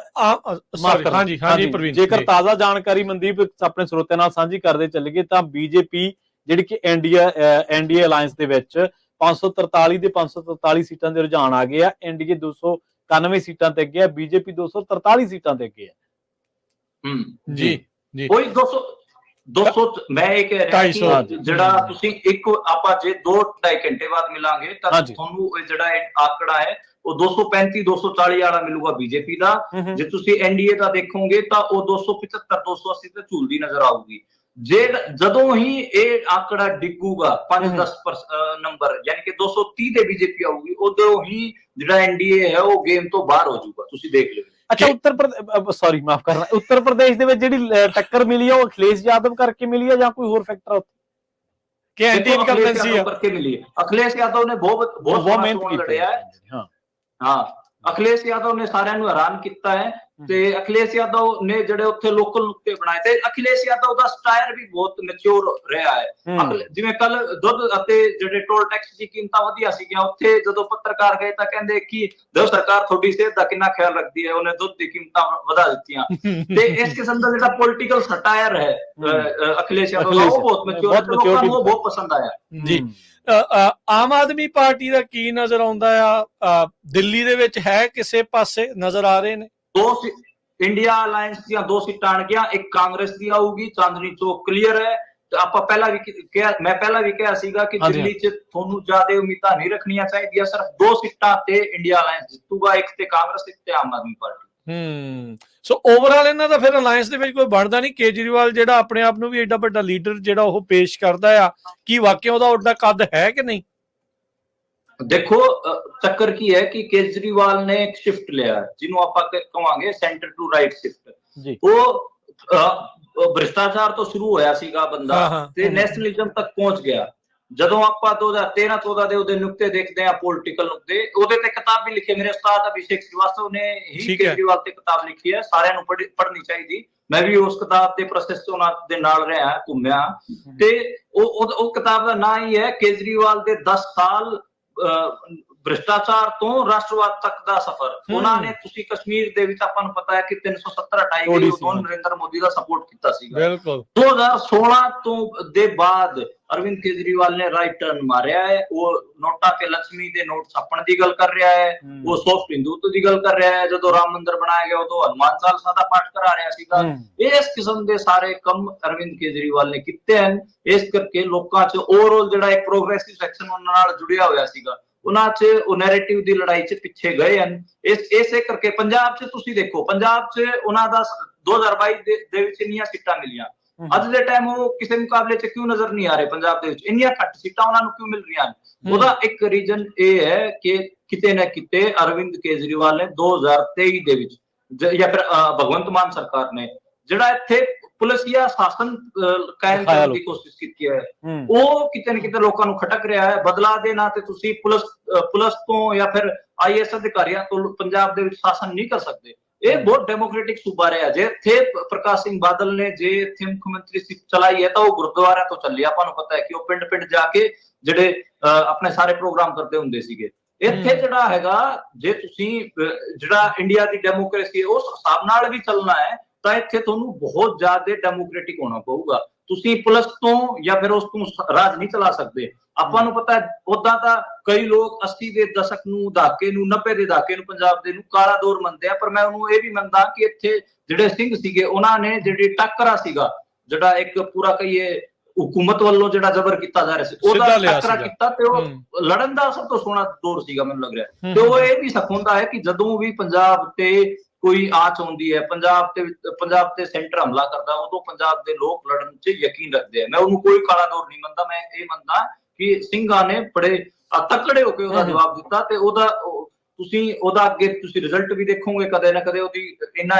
ਜੇਕਰ ਤਾਜ਼ਾ ਜਾਣਕਾਰੀ ਮਨਦੀਪ ਆਪਣੇ ਸਰੋਤਿਆਂ ਨਾਲ ਸਾਂਝੀ ਕਰਦੇ ਚੱਲੀਏ ਤਾਂ ਬੀਜੇਪੀ ਜਿਹੜੀ ਕਿ ਐਨਡੀਏ ਅਲਾਈਅੰਸ ਦੇ ਵਿੱਚ 543 ਦੇ 543 ਸੀਟਾਂ ਦੇ ਰੁਝਾਨ ਆ ਗਏ ਆ। ਐਨਡੀਏ 291 ਸੀਟਾਂ ਤੇ ਅੱਗੇ ਆ, ਬੀਜੇਪੀ 243 ਸੀਟਾਂ ਤੇ ਅੱਗੇ ਆ। ਜੀ ਕੋਈ 200 ਮੈਂ ਇਹ ਕਹਿ ਰਿਹਾ ਕਿ ਜਿਹੜਾ ਤੁਸੀਂ ਇੱਕ ਆਪਾਂ ਜੇ 2-2.5 ਘੰਟੇ ਬਾਅਦ ਮਿਲਾਂਗੇ ਤਾਂ ਤੁਹਾਨੂੰ ਜਿਹੜਾ ਆંકੜਾ ਹੈ ਉਹ 235 240 ਵਾਲਾ ਮਿਲੂਗਾ ਬੀਜੇਪੀ ਦਾ। ਜੇ ਤੁਸੀਂ ਐਨਡੀਏ ਦਾ ਦੇਖੋਗੇ ਤਾਂ ਉਹ 275 280 ਤੇ ਝੂਲਦੀ ਨਜ਼ਰ ਆਊਗੀ। ਜੇ ਜਦੋਂ ਹੀ ਇਹ ਆંકੜਾ ਡਿੱਗੂਗਾ 5-10 ਨੰਬਰ ਯਾਨੀ ਕਿ 230 ਦੇ ਬੀਜੇਪੀ ਆਊਗੀ, ਉਦੋਂ ਹੀ ਜਿਹੜਾ ਐਨਡੀਏ ਹੈ ਉਹ ਗੇਮ ਤੋਂ ਬਾਹਰ ਹੋ ਜਾਊਗਾ। ਤੁਸੀਂ ਦੇਖ ਲਿਓ। ਅੱਛਾ, ਮਾਫ ਕਰਨਾ, ਉੱਤਰ ਪ੍ਰਦੇਸ਼ ਦੇ ਵਿੱਚ ਜਿਹੜੀ ਟੱਕਰ ਮਿਲੀ ਆ ਉਹ ਅਖਿਲੇਸ਼ ਯਾਦਵ ਕਰਕੇ ਮਿਲੀ ਆ ਜਾਂ ਕੋਈ ਹੋਰ ਫੈਕਟਰ ਉੱਥੇ ਕਿ ਐਂਟੀ ਇਨਕੰਬੈਂਸੀ ਕਰਕੇ ਮਿਲੀ ਹੈ? ਅਖਿਲੇਸ਼ ਯਾਦਵ ਨੇ ਬਹੁਤ ਮਿਹਨਤ ਲੜਿਆ ਹੈ। ਹਾਂ, ਅਖਿਲੇਸ਼ ਯਾਦਵ ਨੇ ਸਾਰਿਆਂ ਨੂੰ ਹੈਰਾਨ ਕੀਤਾ ਹੈ ਤੇ ਅਖਿਲੇਸ਼ ਯਾਦਵ ਨੇ ਜਿਹੜੇ ਉੱਥੇ ਲੋਕਲ ਨੁਕਤੇ ਬਣਾਏ ਤੇ ਅਖਿਲੇਸ਼ ਯਾਦਵ ਦਾ ਸਟਾਇਰ ਵੀ ਬਹੁਤ ਮੈਚੁਰ ਰਿਹਾ ਹੈ। ਜਿਵੇਂ ਕੱਲ ਦੁੱਧ ਅਤੇ ਜਿਹੜੇ ਟੋਲ ਟੈਕਸ ਦੀ ਕੀਮਤਾਂ ਵਧੀਆਂ ਸੀਗੀਆਂ, ਉੱਥੇ ਜਦੋਂ ਪੱਤਰਕਾਰ ਗਏ ਤਾਂ ਕਹਿੰਦੇ ਕਿ ਜੋ ਸਰਕਾਰ ਤੁਹਾਡੀ ਸਿਹਤ ਦਾ ਕਿੰਨਾ ਖਿਆਲ ਰੱਖਦੀ ਹੈ, ਉਹਨੇ ਦੁੱਧ ਦੀ ਕੀਮਤਾਂ ਵਧਾ ਦਿੱਤੀਆਂ। ਤੇ ਇਸ ਕਿਸਮ ਦਾ ਜਿਹੜਾ ਪੋਲੀਟੀਕਲ ਸਟਾਇਰ ਹੈ ਅਖਿਲੇਸ਼ ਯਾਦਵ ਦਾ, ਉਹ ਬਹੁਤ ਮੈਚੁਰ ਹੈ, ਲੋਕਾਂ ਨੂੰ ਉਹ ਬਹੁਤ ਪਸੰਦ ਆਇਆ ਜੀ। ਆਮ ਆਦਮੀ ਪਾਰਟੀ ਦਾ ਕੀ ਨਜ਼ਰ ਆਉਂਦਾ ਆ? ਦਿੱਲੀ ਦੇ ਵਿੱਚ ਹੈ ਕਿਸੇ ਪਾਸੇ ਨਜ਼ਰ ਆ ਰਹੇ ਨੇ? ਇੰਡੀਆ ਅਲਾਈਅੰਸ ਦੀਆਂ 2 ਸੀਟਾਂ ਆਣਗੀਆਂ, ਇੱਕ ਕਾਂਗਰਸ ਦੀ ਆਊਗੀ, ਚਾਂਦਨੀ ਚੌਕ ਕਲੀਅਰ ਹੈ। ਆਪਾਂ ਪਹਿਲਾਂ ਵੀ ਕਿਹਾ, ਮੈਂ ਪਹਿਲਾਂ ਵੀ ਕਿਹਾ ਸੀਗਾ ਕਿ ਦਿੱਲੀ 'ਚ ਤੁਹਾਨੂੰ ਜ਼ਿਆਦਾ ਉਮੀਦਾਂ ਨਹੀਂ ਰੱਖਣੀਆਂ ਚਾਹੀਦੀਆਂ। ਸਿਰਫ 2 ਸੀਟਾਂ ਤੇ ਇੰਡੀਆ ਅਲਾਈਅੰਸ ਜਿੱਤੂਗਾ, ਇੱਕ ਤੇ ਕਾਂਗਰਸ, ਇੱਕ ਤੇ ਆਮ ਆਦਮੀ ਪਾਰਟੀ। ਸੋ ਓਵਰਆਲ ਇਹਨਾਂ ਦਾ ਫਿਰ ਅਲਾਈਅੰਸ ਦੇ ਵਿੱਚ ਕੋਈ ਬਣਦਾ ਨਹੀਂ। ਕੇਜਰੀਵਾਲ ਜਿਹੜਾ ਆਪਣੇ ਆਪ ਨੂੰ ਵੀ ਐਡਾ ਵੱਡਾ ਲੀਡਰ ਜਿਹੜਾ ਉਹ ਪੇਸ਼ ਕਰਦਾ ਆ, ਕੀ ਵਾਕਿਆ ਉਹਦਾ ਉੱਡਾ ਕੱਦ ਹੈ ਕਿ ਨਹੀਂ? ਦੇਖੋ ਚੱਕਰ ਕੀ ਹੈ ਕਿ ਕੇਜਰੀਵਾਲ ਨੇ ਇੱਕ ਸ਼ਿਫਟ ਲਿਆ ਜਿਹਨੂੰ ਆਪਾਂ ਕਹਾਂਗੇ ਸੈਂਟਰ ਟੂ ਰਾਈਟ ਸ਼ਿਫਟ। ਉਹ ਭ੍ਰਿਸ਼ਟਾਚਾਰ ਤੋਂ ਸ਼ੁਰੂ ਹੋਇਆ ਸੀਗਾ ਬੰਦਾ ਤੇ ਨੈਸ਼ਨਲਿਜ਼ਮ ਤੱਕ ਪਹੁੰਚ ਗਿਆ। ਜਦੋਂ ਆਪਾਂ 2013-14 ਦੇ ਉਹਦੇ ਨੁਕਤੇ ਦੇਖਦੇ ਆ, ਪੋਲੀਟੀਕਲ ਨੁਕਤੇ, ਉਹਦੇ ਤੇ ਕਿਤਾਬ ਵੀ ਲਿਖੀ। ਮੇਰੇ ਉਸਤਾਦ ਅਭਿਸ਼ੇਕ ਸ਼੍ਰੀਵਾਸਤਵ ਨੇ ਹੀ ਕੇਜਰੀਵਾਲ ਤੇ ਕਿਤਾਬ ਲਿਖੀ ਹੈ, ਸਾਰਿਆਂ ਨੂੰ ਪੜ੍ਹਨੀ ਚਾਹੀਦੀ। ਮੈਂ ਵੀ ਉਸ ਕਿਤਾਬ ਦੇ ਪ੍ਰੋਸੈਸ ਤੋਂ ਉਹਨਾਂ ਦੇ ਨਾਲ ਰਿਹਾ, ਘੁੰਮਿਆ। ਤੇ ਉਹ ਕਿਤਾਬ ਦਾ ਨਾਂ ਹੀ ਹੈ ਕੇਜਰੀਵਾਲ ਦੇ 10 ਸਾਲ ਭ੍ਰਿਸ਼ਟਾਚਾਰ ਤੋਂ ਰਾਸ਼ਟਰਵਾਦ ਤੱਕ ਦਾ ਸਫ਼ਰ। ਉਹਨਾਂ ਨੇ, ਤੁਸੀਂ ਕਸ਼ਮੀਰ ਦੇ ਵਿੱਚ ਆਪਾਂ ਨੂੰ ਪਤਾ ਹੈ ਕਿ 370 ਹਟਾਈ ਗਈ, ਉਦੋਂ ਨਰਿੰਦਰ ਮੋਦੀ ਦਾ ਸਪੋਰਟ ਕੀਤਾ ਸੀਗਾ। 2016 ਤੋਂ ਦੇ ਬਾਅਦ ਅਰਵਿੰਦ ਕੇਜਰੀਵਾਲ ਨੇ ਰਾਈਟ ਟਰਨ ਮਾਰਿਆ ਹੈ। ਉਹ ਨੋਟਾਂ ਤੇ ਲక్ష్ਮੀ ਦੇ ਨੋਟ ਛਾਪਣ ਦੀ ਗੱਲ ਕਰ ਰਿਹਾ ਹੈ, ਉਹ ਸੌਫਟ ਹਿੰਦੂਤਵ ਦੀ ਗੱਲ ਕਰ ਰਿਹਾ ਹੈ। ਜਦੋਂ ਰਾਮ ਮੰਦਿਰ ਬਣਾਇਆ ਗਿਆ ਉਦੋਂ ਹਨੂਮਾਨ ਚਾਲੀਸਾ ਦਾ ਪਾਠ ਕਰਾ ਰਿਹਾ ਸੀਗਾ। ਇਸ ਕਿਸਮ ਦੇ ਸਾਰੇ ਕੰਮ ਅਰਵਿੰਦ ਕੇਜਰੀਵਾਲ ਨੇ ਕੀਤੇ ਹਨ। ਇਸ ਕਰਕੇ ਲੋਕਾਂ 'ਚ ਓਵਰਆਲ ਜਿਹੜਾ ਇੱਕ ਪ੍ਰੋਗਰੈਸਿਵ ਸੈਕਸ਼ਨ ਉਹਨਾਂ ਨਾਲ ਜੁੜਿਆ ਹੋਇਆ ਸੀਗਾ, ਉਹਨਾਂ 'ਚ ਉਹ ਨੈਰੇਟਿਵ ਦੀ ਲੜਾਈ 'ਚ ਪਿੱਛੇ ਗਏ ਹਨ। ਇਸੇ ਕਰਕੇ ਪੰਜਾਬ 'ਚ ਤੁਸੀਂ ਦੇਖੋ, ਪੰਜਾਬ 'ਚ ਉਹਨਾਂ ਦਾ 2022 ਦੇ ਵਿੱਚ ਇੰਨੀਆਂ ਸੀਟਾਂ ਮਿਲੀਆਂ। ਅੱਜ ਦੇ ਟਾਈਮ ਉਹ ਕਿਸੇ ਮੁਕਾਬਲੇ 'ਚ ਕਿਉਂ ਨਜ਼ਰ ਨਹੀਂ ਆ ਰਹੇ? ਪੰਜਾਬ ਦੇ ਵਿੱਚ ਇੰਨੀਆਂ ਘੱਟ ਸੀਟਾਂ ਉਹਨਾਂ ਨੂੰ ਕਿਉਂ ਮਿਲ ਰਹੀਆਂ ਹਨ? ਉਹਦਾ ਇੱਕ ਰੀਜ਼ਨ ਇਹ ਹੈ ਕਿ ਕਿਤੇ ਨਾ ਕਿਤੇ ਅਰਵਿੰਦ ਕੇਜਰੀਵਾਲ ਨੇ 2023 ਦੇ ਵਿੱਚ ਜਾਂ ਫਿਰ ਭਗਵੰਤ ਮਾਨ ਸਰਕਾਰ ਨੇ ਜਿਹੜਾ ਇੱਥੇ ਪੁਲਿਸੀਆ ਸ਼ਾਸਨ ਕਾਇਮ ਕਰਨ ਦੀ ਕੋਸ਼ਿਸ਼ ਕੀਤੀ ਹੈ, ਉਹ ਕਿਤੇ ਨਾ ਕਿਤੇ ਲੋਕਾਂ ਨੂੰ ਖਟਕ ਰਿਹਾ ਹੈ। ਬਦਲਾ ਦੇ ਨਾਂ ਤੇ ਤੁਸੀਂ ਪੁਲਿਸ ਤੋਂ ਜਾਂ ਫਿਰ IAS ਅਧਿਕਾਰੀਆਂ ਤੋਂ ਪੰਜਾਬ ਦੇ ਵਿੱਚ ਸ਼ਾਸਨ ਨਹੀਂ ਕਰ ਸਕਦੇ। ਇਹ ਬਹੁਤ ਡੈਮੋਕ੍ਰੈਟਿਕ ਸੂਬਾ ਰਿਹਾ। ਜੇ ਇੱਥੇ ਪ੍ਰਕਾਸ਼ ਸਿੰਘ ਬਾਦਲ ਨੇ ਜੇ ਇੱਥੇ ਮੁੱਖ ਮੰਤਰੀ ਚਲਾਈ ਹੈ ਤਾਂ ਉਹ ਗੁਰਦੁਆਰਾ ਤੋਂ ਚੱਲੀ। ਆਪਾਂ ਨੂੰ ਪਤਾ ਹੈ ਕਿ ਉਹ ਪਿੰਡ ਜਾ ਕੇ ਜਿਹੜੇ ਆਪਣੇ ਸਾਰੇ ਪ੍ਰੋਗਰਾਮ ਕਰਦੇ ਹੁੰਦੇ ਸੀਗੇ। ਇੱਥੇ ਜਿਹੜਾ ਹੈਗਾ, ਜੇ ਤੁਸੀਂ ਜਿਹੜਾ ਇੰਡੀਆ ਦੀ ਡੈਮੋਕ੍ਰੇਸੀ ਉਸ ਹਿਸਾਬ ਨਾਲ ਵੀ ਚੱਲਣਾ ਹੈ ਤਾਂ ਇੱਥੇ ਤੁਹਾਨੂੰ ਬਹੁਤ ਜ਼ਿਆਦਾ ਡੈਮੋਕ੍ਰੈਟਿਕ ਹੋਣਾ ਪਊਗਾ। ਤੁਸੀਂ ਪੁਲਿਸ ਤੋਂ ਜਾਂ ਫਿਰ ਉਸ ਤੋਂ ਰਾਜ ਨਹੀਂ ਚਲਾ ਸਕਦੇ। ਆਪਾਂ ਨੂੰ ਪਤਾ ਹੈ ਉਦਾਂ ਤਾਂ ਕਈ ਲੋਕ 80 ਦੇ ਦਸ਼ਕ ਨੂੰ, ਦਹਾਕੇ ਨੂੰ, 90 ਦੇ ਦਹਾਕੇ ਨੂੰ ਪੰਜਾਬ ਦੇ ਨੂੰ ਕਾਲਾ ਦੌਰ ਮੰਨਦੇ ਆ, ਪਰ ਮੈਂ ਉਹਨੂੰ ਇਹ ਵੀ ਮੰਨਦਾ ਕਿ ਇੱਥੇ ਜਿਹੜੇ ਸਿੰਘ ਸੀਗੇ ਉਹਨਾਂ ਨੇ ਜਿਹੜੀ ਟੱਕਰਾ ਸੀਗਾ, ਜਿਹੜਾ ਇੱਕ ਪੂਰਾ ਕਹੀਏ ਹੁਕੂਮਤ ਵੱਲੋਂ ਜਿਹੜਾ ਜ਼ਬਰ ਕੀਤਾ ਜਾ ਰਿਹਾ ਸੀ, ਉਹਦਾ ਟੱਕਰਾ ਕੀਤਾ ਤੇ ਉਹ ਲੜਨ ਦਾ ਸਭ ਤੋਂ ਸੋਹਣਾ ਦੌਰ ਸੀਗਾ ਮੈਨੂੰ ਲੱਗ ਰਿਹਾ। ਤੇ ਉਹ ਇਹ ਵੀ ਸਿਖਾਉਂਦਾ ਹੈ ਕਿ ਜਦੋਂ ਵੀ ਪੰਜਾਬ ਤੇ ਕੋਈ ਆਚ ਆਉਂਦੀ ਹੈ, ਪੰਜਾਬ ਤੇ ਸੈਂਟਰ ਹਮਲਾ ਕਰਦਾ, ਉਦੋਂ ਪੰਜਾਬ ਦੇ ਲੋਕ ਲੜਨ 'ਚ ਯਕੀਨ ਰੱਖਦੇ ਆ। ਮੈਂ ਉਹਨੂੰ ਕੋਈ ਕਾਲਾ ਦੌਰ ਨਹੀਂ ਮੰਨਦਾ। ਮੈਂ ਇਹ ਮੰਨਦਾ ਕਿ ਸਿੰਘਾਂ ਨੇ ਬੜੇ ਤਕੜੇ ਹੋ ਕੇ ਉਹਦਾ ਜਵਾਬ ਦਿੱਤਾ, ਤੇ ਉਹਦਾ ਅੱਗੇ ਤੁਸੀਂ ਰਿਜ਼ਲਟ ਵੀ ਦੇਖੋਗੇ ਕਦੇ ਨਾ ਕਦੇ। ਉਹਦੀ ਇੰਨਾ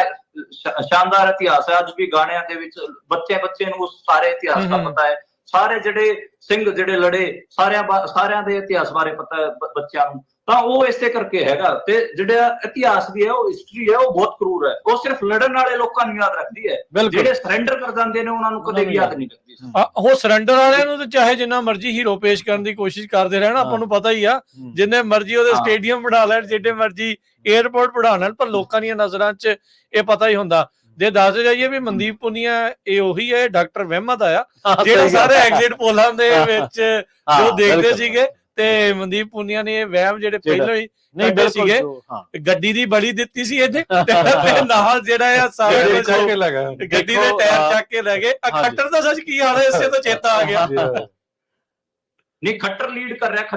ਸ਼ਾਨਦਾਰ ਇਤਿਹਾਸ ਹੈ, ਅੱਜ ਵੀ ਗਾਣਿਆਂ ਦੇ ਵਿੱਚ ਬੱਚੇ ਨੂੰ ਉਸ ਸਾਰੇ ਇਤਿਹਾਸ ਦਾ ਪਤਾ ਹੈ। ਸਾਰੇ ਜਿਹੜੇ ਸਿੰਘ ਜਿਹੜੇ ਲੜੇ ਸਾਰਿਆਂ ਦੇ ਇਤਿਹਾਸ ਬਾਰੇ ਪਤਾ ਹੈ ਬੱਚਿਆਂ ਨੂੰ। ਤਾਂ ਉਹ ਇਸੇ ਕਰਕੇ ਹੈਗਾ। ਤੇ ਜਿਹੜਾ ਇਤਿਹਾਸ ਵੀ ਹੈ, ਉਹ ਹਿਸਟਰੀ ਹੈ, ਉਹ ਬਹੁਤ ਕਰੂਰ ਹੈ। ਉਹ ਸਿਰਫ ਲੜਨ ਵਾਲੇ ਲੋਕਾਂ ਨੂੰ ਯਾਦ ਰੱਖਦੀ ਹੈ, ਜਿਹੜੇ ਸਰੈਂਡਰ ਕਰ ਜਾਂਦੇ ਨੇ ਉਹਨਾਂ ਨੂੰ ਕਦੇ ਵੀ ਯਾਦ ਨਹੀਂ ਰੱਖਦੀ। ਉਹ ਸਰੈਂਡਰ ਵਾਲਿਆਂ ਨੂੰ ਤਾਂ ਚਾਹੇ ਜਿੰਨਾ ਮਰਜ਼ੀ ਹੀਰੋ ਪੇਸ਼ ਕਰਨ ਦੀ ਕੋਸ਼ਿਸ਼ ਕਰਦੇ ਰਹਿਣ, ਆਪਾਂ ਨੂੰ ਪਤਾ ਹੀ ਆ, ਜਿੰਨੇ ਮਰਜ਼ੀ ਉਹਦੇ ਸਟੇਡੀਅਮ ਬਣਾ ਲੈਣ, ਜਿੱਡੇ ਮਰਜ਼ੀ 에ਅਰਪੋਰਟ ਬਣਾ ਲੈਣ, ਪਰ ਲੋਕਾਂ ਦੀਆਂ ਨਜ਼ਰਾਂ 'ਚ ਇਹ ਪਤਾ ਹੀ ਹੁੰਦਾ। ਜੇ ਦੱਸ ਜਾਈਏ ਵੀ ਮਨਦੀਪ ਪੁਨੀਆ ਇਹ ਉਹੀ ਹੈ ਡਾਕਟਰ ਵਹਿਮਤ ਆ ਜਿਹੜਾ ਸਾਰੇ ਐਗਜ਼ਿਟ ਪੋਲਾਂ ਦੇ ਵਿੱਚ ਜੋ ਦੇਖਦੇ ਸੀਗੇ, ਤੇ ਮਨਦੀਪ ਪੁਨੀਆ ਨੇ ਇਹ ਵਹਿਮ ਜਿਹੜੇ ਪਹਿਲਾਂ ਹੀ ਨਹੀਂ ਸੀਗੇ, ਗੱਡੀ ਦੀ ਬੜੀ ਦਿੱਤੀ ਸੀ ਇਹਨੇ, ਤੇ ਨਾਲ ਜਿਹੜਾ ਆ ਸਾਰਾ ਗੱਡੀ ਦੇ ਟਾਇਰ ਚੱਕ ਕੇ ਲੈ ਗਏ। ਖੱਟਰ ਦਾ ਸੱਚ ਕੀ ਹਾਲ ਹੈ, ਇਸੇ ਤੋਂ ਚੇਤਾ ਆ ਗਿਆ। ਨਹੀਂ, ਖੱਟਰ ਲੀਡ ਕਰ ਰਿਹਾ।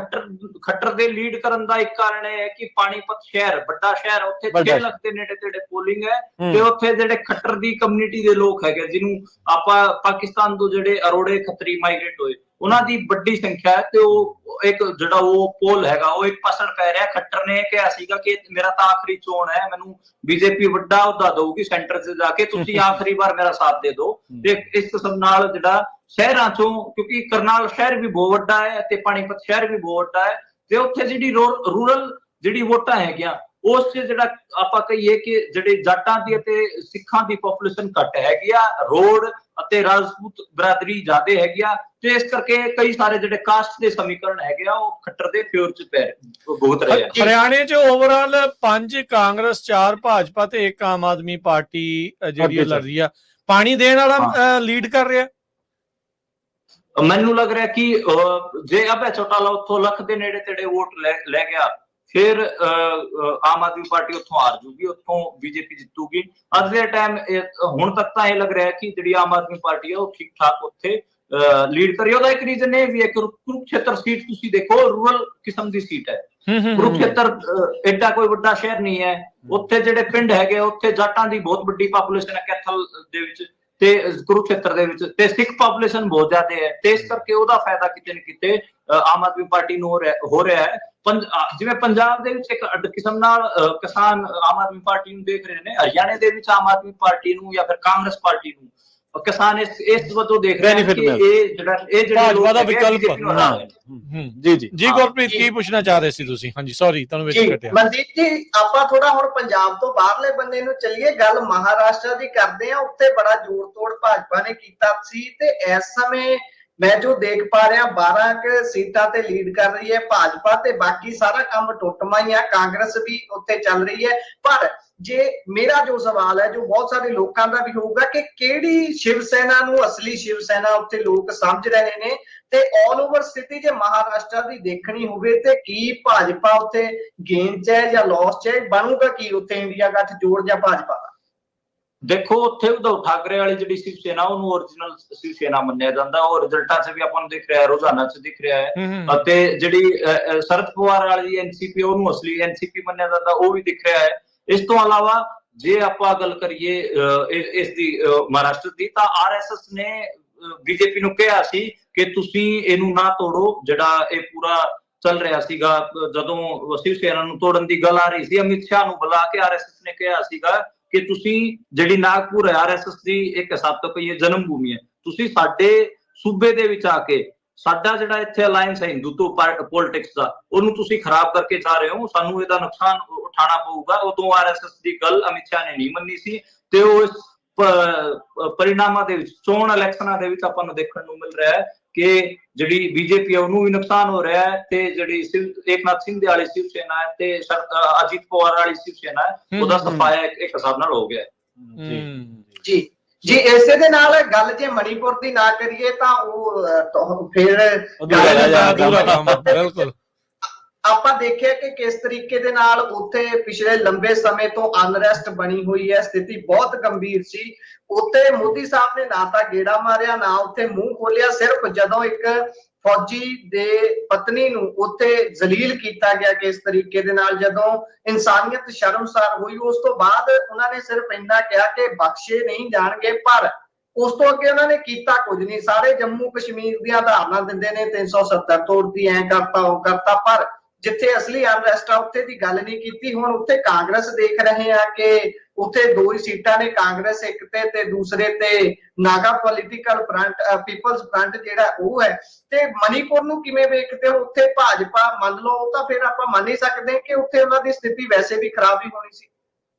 ਖੱਟਰ ਦੇ ਲੀਡ ਕਰਨ ਦਾ ਇੱਕ ਕਾਰਨ ਇਹ ਹੈ ਕਿ ਪਾਣੀਪਤ ਸ਼ਹਿਰ ਵੱਡਾ ਸ਼ਹਿਰ, ਉੱਥੇ 6 ਲੱਖ ਦੇ ਨੇੜੇ ਤੇੜੇ ਪੋਲਿੰਗ ਹੈ, ਤੇ ਉੱਥੇ ਜਿਹੜੇ ਖੱਟਰ ਦੀ ਕਮਿਊਨਿਟੀ ਦੇ ਲੋਕ ਹੈਗੇ, ਜਿਹਨੂੰ ਆਪਾਂ ਪਾਕਿਸਤਾਨ ਤੋਂ ਜਿਹੜੇ ਅਰੋੜੇ ਖੱਤਰੀ ਮਾਈਗ੍ਰੇਟ ਹੋਏ, ਉਹਨਾਂ ਦੀ ਵੱਡੀ ਸੰਖਿਆ ਹੈ। ਤੇ ਉਹ ਇੱਕ ਜਿਹੜਾ ਉਹ ਪੋਲ ਹੈਗਾ, ਉਹ ਇੱਕ ਪਾਸੜ ਪੈ ਰਿਹਾ। ਖੱਟਰ ਨੇ ਕਿਹਾ ਸੀਗਾ ਕਿ ਮੇਰਾ ਤਾਂ ਆਖਰੀ ਚੋਣ ਹੈ, ਮੈਨੂੰ ਬੀਜੇਪੀ ਵੱਡਾ ਅਹੁਦਾ ਦਊਗੀ ਸੈਂਟਰ 'ਚ ਜਾ ਕੇ, ਤੁਸੀਂ ਆਖਰੀ ਵਾਰ ਮੇਰਾ ਸਾਥ ਦੇ ਦਿਓ। ਤੇ ਇਸ ਕਿਸਮ ਨਾਲ ਜਿਹੜਾ ਸ਼ਹਿਰਾਂ ਚੋਂ, ਕਿਉਂਕਿ ਕਰਨਾਲ ਸ਼ਹਿਰ ਵੀ ਬਹੁਤ ਵੱਡਾ ਹੈ ਤੇ ਪਾਣੀਪਤ ਸ਼ਹਿਰ ਵੀ ਬਹੁਤ ਵੱਡਾ ਹੈ, ਤੇ ਉੱਥੇ ਜਿਹੜੀ ਰੂਰਲ ਜਿਹੜੀ ਵੋਟਾਂ ਹੈਗੀਆਂ, ਉਸ 'ਚ ਜਿਹੜਾ ਆਪਾਂ ਕਹੀਏ ਕਿ ਜਿਹੜੇ ਜਾਟਾਂ ਦੀ ਅਤੇ ਸਿੱਖਾਂ ਦੀ ਪੋਪੂਲੇਸ਼ਨ ਘੱਟ ਹੈਗੀ ਆ, ਰੋਡ ਅਤੇ ਰਾਜਪੂਤ ਬਰਾਦਰੀ ਜ਼ਿਆਦਾ ਹੈਗੀ ਆ, ਤੇ ਇਸ ਕਰਕੇ ਕਈ ਸਾਰੇ ਜਿਹੜੇ ਕਾਸਟ ਦੇ ਸਮੀਕਰਨ ਹੈਗੇ ਆ, ਉਹ ਖੱਟਰ ਦੇ ਫਿਓਰ 'ਚ ਪੈ ਬਹੁਤ ਰਹੇ ਆ। ਹਰਿਆਣੇ 'ਚ ਓਵਰਆਲ 5 ਕਾਂਗਰਸ, 4 ਭਾਜਪਾ ਤੇ 1 ਆਮ ਆਦਮੀ ਪਾਰਟੀ ਜਿਹੜੀ ਲੜ ਰਹੀ ਆ। ਪਾਣੀ ਦੇਣ ਵਾਲਾ ਲੀਡ ਕਰ ਰਿਹਾ। ਮੈਨੂੰ ਲੱਗ ਰਿਹਾ ਕਿ ਜੇ ਅਭੈ ਚੌਟਾਲਾ ਉੱਥੋਂ ਲੱਖ ਦੇ ਨੇੜੇ ਤੇੜੇ ਵੋਟ ਲੈ ਗਿਆ, ਫਿਰ ਆਮ ਆਦਮੀ ਪਾਰਟੀ ਉੱਥੋਂ ਹਾਰ ਜੂਗੀ, ਉੱਥੋਂ ਬੀਜੇਪੀ ਜਿੱਤੂਗੀ। ਅੱਜ ਦੇ ਟਾਈਮ ਹੁਣ ਤੱਕ ਤਾਂ ਇਹ ਲੱਗ ਰਿਹਾ ਕਿ ਜਿਹੜੀ ਆਮ ਆਦਮੀ ਪਾਰਟੀ ਹੈ, ਉਹ ਠੀਕ ਠਾਕ ਉੱਥੇ ਲੀਡ ਕਰੀ। ਉਹਦਾ ਇੱਕ ਰੀਜ਼ਨ ਇਹ ਵੀ ਹੈ ਕਿ ਕੁਰੂਕਸ਼ੇਤਰ ਸੀਟ ਤੁਸੀਂ ਦੇਖੋ, ਰੂਰਲ ਕਿਸਮ ਦੀ ਸੀਟ ਹੈ। ਕੁਰੂਕਸ਼ੇਤਰ ਐਡਾ ਕੋਈ ਵੱਡਾ ਸ਼ਹਿਰ ਨਹੀਂ ਹੈ। ਉੱਥੇ ਜਿਹੜੇ ਪਿੰਡ ਹੈਗੇ, ਉੱਥੇ ਜਾਟਾਂ ਦੀ ਬਹੁਤ ਵੱਡੀ ਪਾਪੂਲੇਸ਼ਨ ਹੈ ਕੈਥਲ ਦੇ ਵਿੱਚ ਤੇ ਕੁਰੂਕਸ਼ੇਤਰ ਦੇ ਵਿੱਚ, ਤੇ ਸਿੱਖ ਪਾਪੂਲੇਸ਼ਨ ਬਹੁਤ ਜ਼ਿਆਦਾ ਹੈ, ਤੇ ਇਸ ਕਰਕੇ ਉਹਦਾ ਫਾਇਦਾ ਕਿਤੇ ਨਾ ਕਿਤੇ ਆਮ ਆਦਮੀ ਪਾਰਟੀ ਨੂੰ ਹੋ ਰਿਹਾ ਹੈ। ਜਿਵੇਂ ਪੰਜਾਬ ਦੇ ਵਿੱਚ ਇੱਕ ਕਿਸਮ ਨਾਲ ਕਿਸਾਨ ਆਮ ਆਦਮੀ ਪਾਰਟੀ ਨੂੰ ਦੇਖ ਰਹੇ ਨੇ, ਹਰਿਆਣੇ ਦੇ ਵਿੱਚ ਆਮ ਆਦਮੀ ਪਾਰਟੀ ਨੂੰ ਜਾਂ ਫਿਰ ਕਾਂਗਰਸ ਪਾਰਟੀ ਨੂੰ ਕਿਸਾਨ ਇਸ ਵਜੋਂ ਦੇਖ ਰਹੇ ਨੇ ਕਿ ਇਹ ਜਿਹੜਾ ਭਾਜਪਾ ਦਾ ਵਿਕਲਪ। ਜੀ ਗੁਰਪ੍ਰੀਤ, ਕੀ ਪੁੱਛਣਾ ਚਾਹ ਰਹੇ ਸੀ ਤੁਸੀਂ? ਹਾਂਜੀ, ਸੌਰੀ ਤੁਹਾਨੂੰ ਵਿੱਚ ਕੱਟਿਆ। ਮਨਦੀਪ ਜੀ, ਆਪਾਂ ਥੋੜਾ ਹੁਣ ਪੰਜਾਬ ਤੋਂ ਬਾਹਰਲੇ ਬੰਦੇ ਨੂੰ ਚੱਲੀਏ, ਗੱਲ ਮਹਾਰਾਸ਼ਟਰ ਦੀ ਕਰਦੇ ਆ। ਉੱਥੇ ਬੜਾ ਜੋੜ ਤੋੜ ਭਾਜਪਾ ਨੇ ਕੀਤਾ ਸੀ, ਤੇ ਇਸ ਸਮੇਂ ਮੈਂ ਜੋ ਦੇਖ ਪਾ ਰਿਹਾ 12 ਸੀਟਾਂ ਤੇ ਲੀਡ ਕਰ ਰਹੀ ਹੈ ਭਾਜਪਾ, ਤੇ ਬਾਕੀ ਸਾਰਾ ਕੰਮ ਟੁੱਟਮਾ ਹੀ ਆ। ਕਾਂਗਰਸ ਵੀ ਉੱਥੇ ਚੱਲ ਰਹੀ ਹੈ। ਪਰ ਜੇ ਮੇਰਾ ਜੋ ਸਵਾਲ ਹੈ, ਜੋ ਬਹੁਤ ਸਾਰੇ ਲੋਕਾਂ ਦਾ ਵੀ ਹੋਊਗਾ, ਕਿ ਕਿਹੜੀ ਸ਼ਿਵ ਸੈਨਾ ਨੂੰ ਅਸਲੀ ਸ਼ਿਵ ਸੈਨਾ ਉੱਥੇ ਲੋਕ ਸਮਝ ਰਹੇ ਨੇ, ਤੇ ਆਲ ਓਵਰ ਸਥਿਤੀ ਜੇ ਮਹਾਰਾਸ਼ਟਰ ਦੀ ਦੇਖਣੀ ਹੋਵੇ, ਤੇ ਕੀ ਭਾਜਪਾ ਉੱਥੇ ਗੇਨ 'ਚ ਹੈ ਜਾਂ ਲਾਸ 'ਚ ਹੈ? ਬਣੂਗਾ ਕੀ ਉੱਥੇ ਇੰਡੀਆ ਗੱਠ ਜੋੜ ਜਾਂ ਭਾਜਪਾ ਦਾ? ਦੇਖੋ, ਉੱਥੇ ਉद्धਵ ਠਾਕਰੇ ਵਾਲੀ ਜਿਹੜੀ ਸ਼ਿਵ ਸੈਨਾ, ਉਹਨੂੰ ਓਰੀਜਨਲ ਸ਼ਿਵ ਸੈਨਾ ਮੰਨਿਆ ਜਾਂਦਾ। ਉਹ ਰਿਜ਼ਲਟਾਂ 'ਚ ਵੀ ਆਪਾਂ ਨੂੰ ਦਿਖ ਰਿਹਾ, ਰੋਜ਼ਾਨਾ 'ਚ ਦਿਖ ਰਿਹਾ ਹੈ। ਅਤੇ ਜਿਹੜੀ ਸ਼ਰਦ ਪਵਾਰ ਵਾਲੀ ਐਨਸੀਪੀ, ਉਹਨੂੰ ਅਸਲੀ ਐਨਸੀਪੀ ਮੰਨਿਆ ਜਾਂਦਾ, ਉਹ ਵੀ ਦਿਖ ਰਿਹਾ ਹੈ। ਇਸ ਤੋਂ ਇਲਾਵਾ ਜੇ ਆਪਾਂ ਗੱਲ ਕਰੀਏ ਇਸ ਦੀ ਮਹਾਰਾਸ਼ਟਰ ਦੀ, ਤਾਂ ਆਰਐਸਐਸ ਨੇ ਬੀਜੇਪੀ ਨੂੰ ਕਿਹਾ ਸੀ ਕਿ ਤੁਸੀਂ ਇਹਨੂੰ ਨਾ ਤੋੜੋ। ਜਿਹੜਾ ਇਹ ਪੂਰਾ ਚੱਲ ਰਿਹਾ ਸੀਗਾ, ਜਦੋਂ ਸ਼ਿਵ ਸੈਨਾ ਨੂੰ ਤੋੜਨ ਦੀ ਗੱਲ ਆ ਰਹੀ ਸੀ, ਅਮਿਤ ਸ਼ਾਹ ਨੂੰ ਬੁਲਾ ਕੇ ਆਰਐਸਐਸ ਨੇ ਕਿਹਾ ਸੀਗਾ ਕਿ ਤੁਸੀਂ ਜਿਹੜੀ ਨਾਗਪੁਰ ਹੈ, ਆਰਐਸਐਸ ਦੀ ਇੱਕ ਹਿਸਾਬ ਤੋਂ ਕਹੀਏ ਜਨਮ ਭੂਮੀ ਹੈ, ਤੁਸੀਂ ਸਾਡੇ ਸੂਬੇ ਦੇ ਵਿੱਚ ਆ ਕੇ ਸਾਡਾ ਜਿਹੜਾ ਇੱਥੇ ਅਲਾਇੰਸ ਹੈ ਹਿੰਦੂਤਵ ਪੋਲਿਟਿਕਸ ਦਾ, ਉਹਨੂੰ ਤੁਸੀਂ ਖਰਾਬ ਕਰਕੇ ਜਾ ਰਹੇ ਹੋ, ਸਾਨੂੰ ਇਹਦਾ ਨੁਕਸਾਨ ਉਠਾਉਣਾ ਪਊਗਾ। ਉਦੋਂ ਆਰਐਸਐਸ ਦੀ ਗੱਲ ਅਮਿਤ ਸ਼ਾਹ ਨੇ ਨਹੀਂ ਮੰਨੀ ਸੀ, ਤੇ ਉਹ ਇਸ ਪਰਿਣਾਮਾਂ ਦੇ ਵਿੱਚ, ਚੋਣ ਇਲੈਕਸ਼ਨਾਂ ਦੇ ਵਿੱਚ ਆਪਾਂ ਨੂੰ ਦੇਖਣ ਨੂੰ ਮਿਲ ਰਿਹਾ ਹੈ ਕਿ ਜਿਹੜੀ ਬੀਜੇਪੀ ਹੈ ਉਹਨੂੰ ਵੀ ਨੁਕਸਾਨ ਹੋ ਰਿਹਾ ਹੈ, ਤੇ ਜਿਹੜੀ ਏਕਨਾਥ ਸਿੰਧੇ ਵਾਲੀ ਸ਼ਿਵ ਸੈਨਾ ਹੈ ਤੇ ਅਜੀਤ ਪਵਾਰ ਵਾਲੀ ਸ਼ਿਵ ਸੈਨਾ ਹੈ, ਉਹਦਾ ਸਫਾਇਆ ਇੱਕ ਹਿਸਾਬ ਨਾਲ ਹੋ ਗਿਆ। ਜੀ ਇਸੇ ਦੇ ਨਾਲ ਗੱਲ ਜੇ ਮਣੀਪੁਰ ਦੀ ਨਾ ਕਰੀਏ ਤਾਂ ਉਹ ਫਿਰ ਬਿਲਕੁਲ ਆਪਾਂ ਦੇਖਿਆ ਕਿ ਕਿਸ ਤਰੀਕੇ ਦੇ ਨਾਲ ਉੱਥੇ ਪਿਛਲੇ ਲੰਬੇ ਸਮੇਂ ਤੋਂ ਅਨਰੈਸਟ ਬਣੀ ਹੋਈ ਹੈ, ਸਥਿਤੀ ਬਹੁਤ ਗੰਭੀਰ ਸੀ। ਉੱਥੇ ਮੋਦੀ ਸਾਹਿਬ ਨੇ ਨਾ ਤਾਂ ਗੇੜਾ ਮਾਰਿਆ, ਨਾ ਉੱਥੇ ਮੂੰਹ ਖੋਲਿਆ। ਸਿਰਫ ਜਦੋਂ ਇੱਕ ਫੌਜੀ ਦੇ ਪਤਨੀ ਨੂੰ ਉੱਥੇ ਜ਼ਲੀਲ ਕੀਤਾ ਗਿਆ ਕਿਸ ਤਰੀਕੇ ਦੇ ਨਾਲ, ਜਦੋਂ ਇਨਸਾਨੀਅਤ ਸ਼ਰਮਸਾਰ ਹੋਈ, ਉਸ ਤੋਂ ਬਾਅਦ ਉਹਨਾਂ ਨੇ ਸਿਰਫ ਇੰਨਾ ਕਿਹਾ ਕਿ ਬਖਸ਼ੇ ਨਹੀਂ ਜਾਣਗੇ। ਪਰ ਉਸ ਤੋਂ ਅੱਗੇ ਉਹਨਾਂ ਨੇ ਕੀਤਾ ਕੁਝ ਨਹੀਂ। ਸਾਰੇ ਜੰਮੂ ਕਸ਼ਮੀਰ ਦੀਆਂ ਧਾਰਨਾ ਦਿੰਦੇ ਨੇ 370 ਤੋੜਤੀ, ਐ ਕਰਤਾ ਉਹ ਕਰਤਾ, ਪਰ ਜਿੱਥੇ ਅਸਲੀ ਅਨਰੈਸਟ ਆ ਉੱਥੇ ਦੀ ਗੱਲ ਨਹੀਂ ਕੀਤੀ। ਹੁਣ ਉੱਥੇ ਕਾਂਗਰਸ ਦੇਖ ਰਹੇ ਆ ਕਿ ਉੱਥੇ 2 ਹੀ ਸੀਟਾਂ ਨੇ, ਕਾਂਗਰਸ ਇੱਕ ਤੇ ਦੂਸਰੇ ਤੇ ਨਾਗਾ ਪੋਲੀਟੀਕਲ ਫਰੰਟ, ਪੀਪਲਸ ਫਰੰਟ ਜਿਹੜਾ ਉਹ ਹੈ। ਤੇ ਮਨੀਪੁਰ ਨੂੰ ਕਿਵੇਂ ਵੇਖਦੇ ਹੋ? ਉੱਥੇ ਭਾਜਪਾ ਮੰਨ ਲਓ ਤਾਂ ਫਿਰ ਆਪਾਂ ਮੰਨ ਹੀ ਸਕਦੇ ਕਿ ਉੱਥੇ ਉਹਨਾਂ ਦੀ ਸਥਿਤੀ ਵੈਸੇ ਵੀ ਖਰਾਬ ਹੀ ਹੋਣੀ ਸੀ।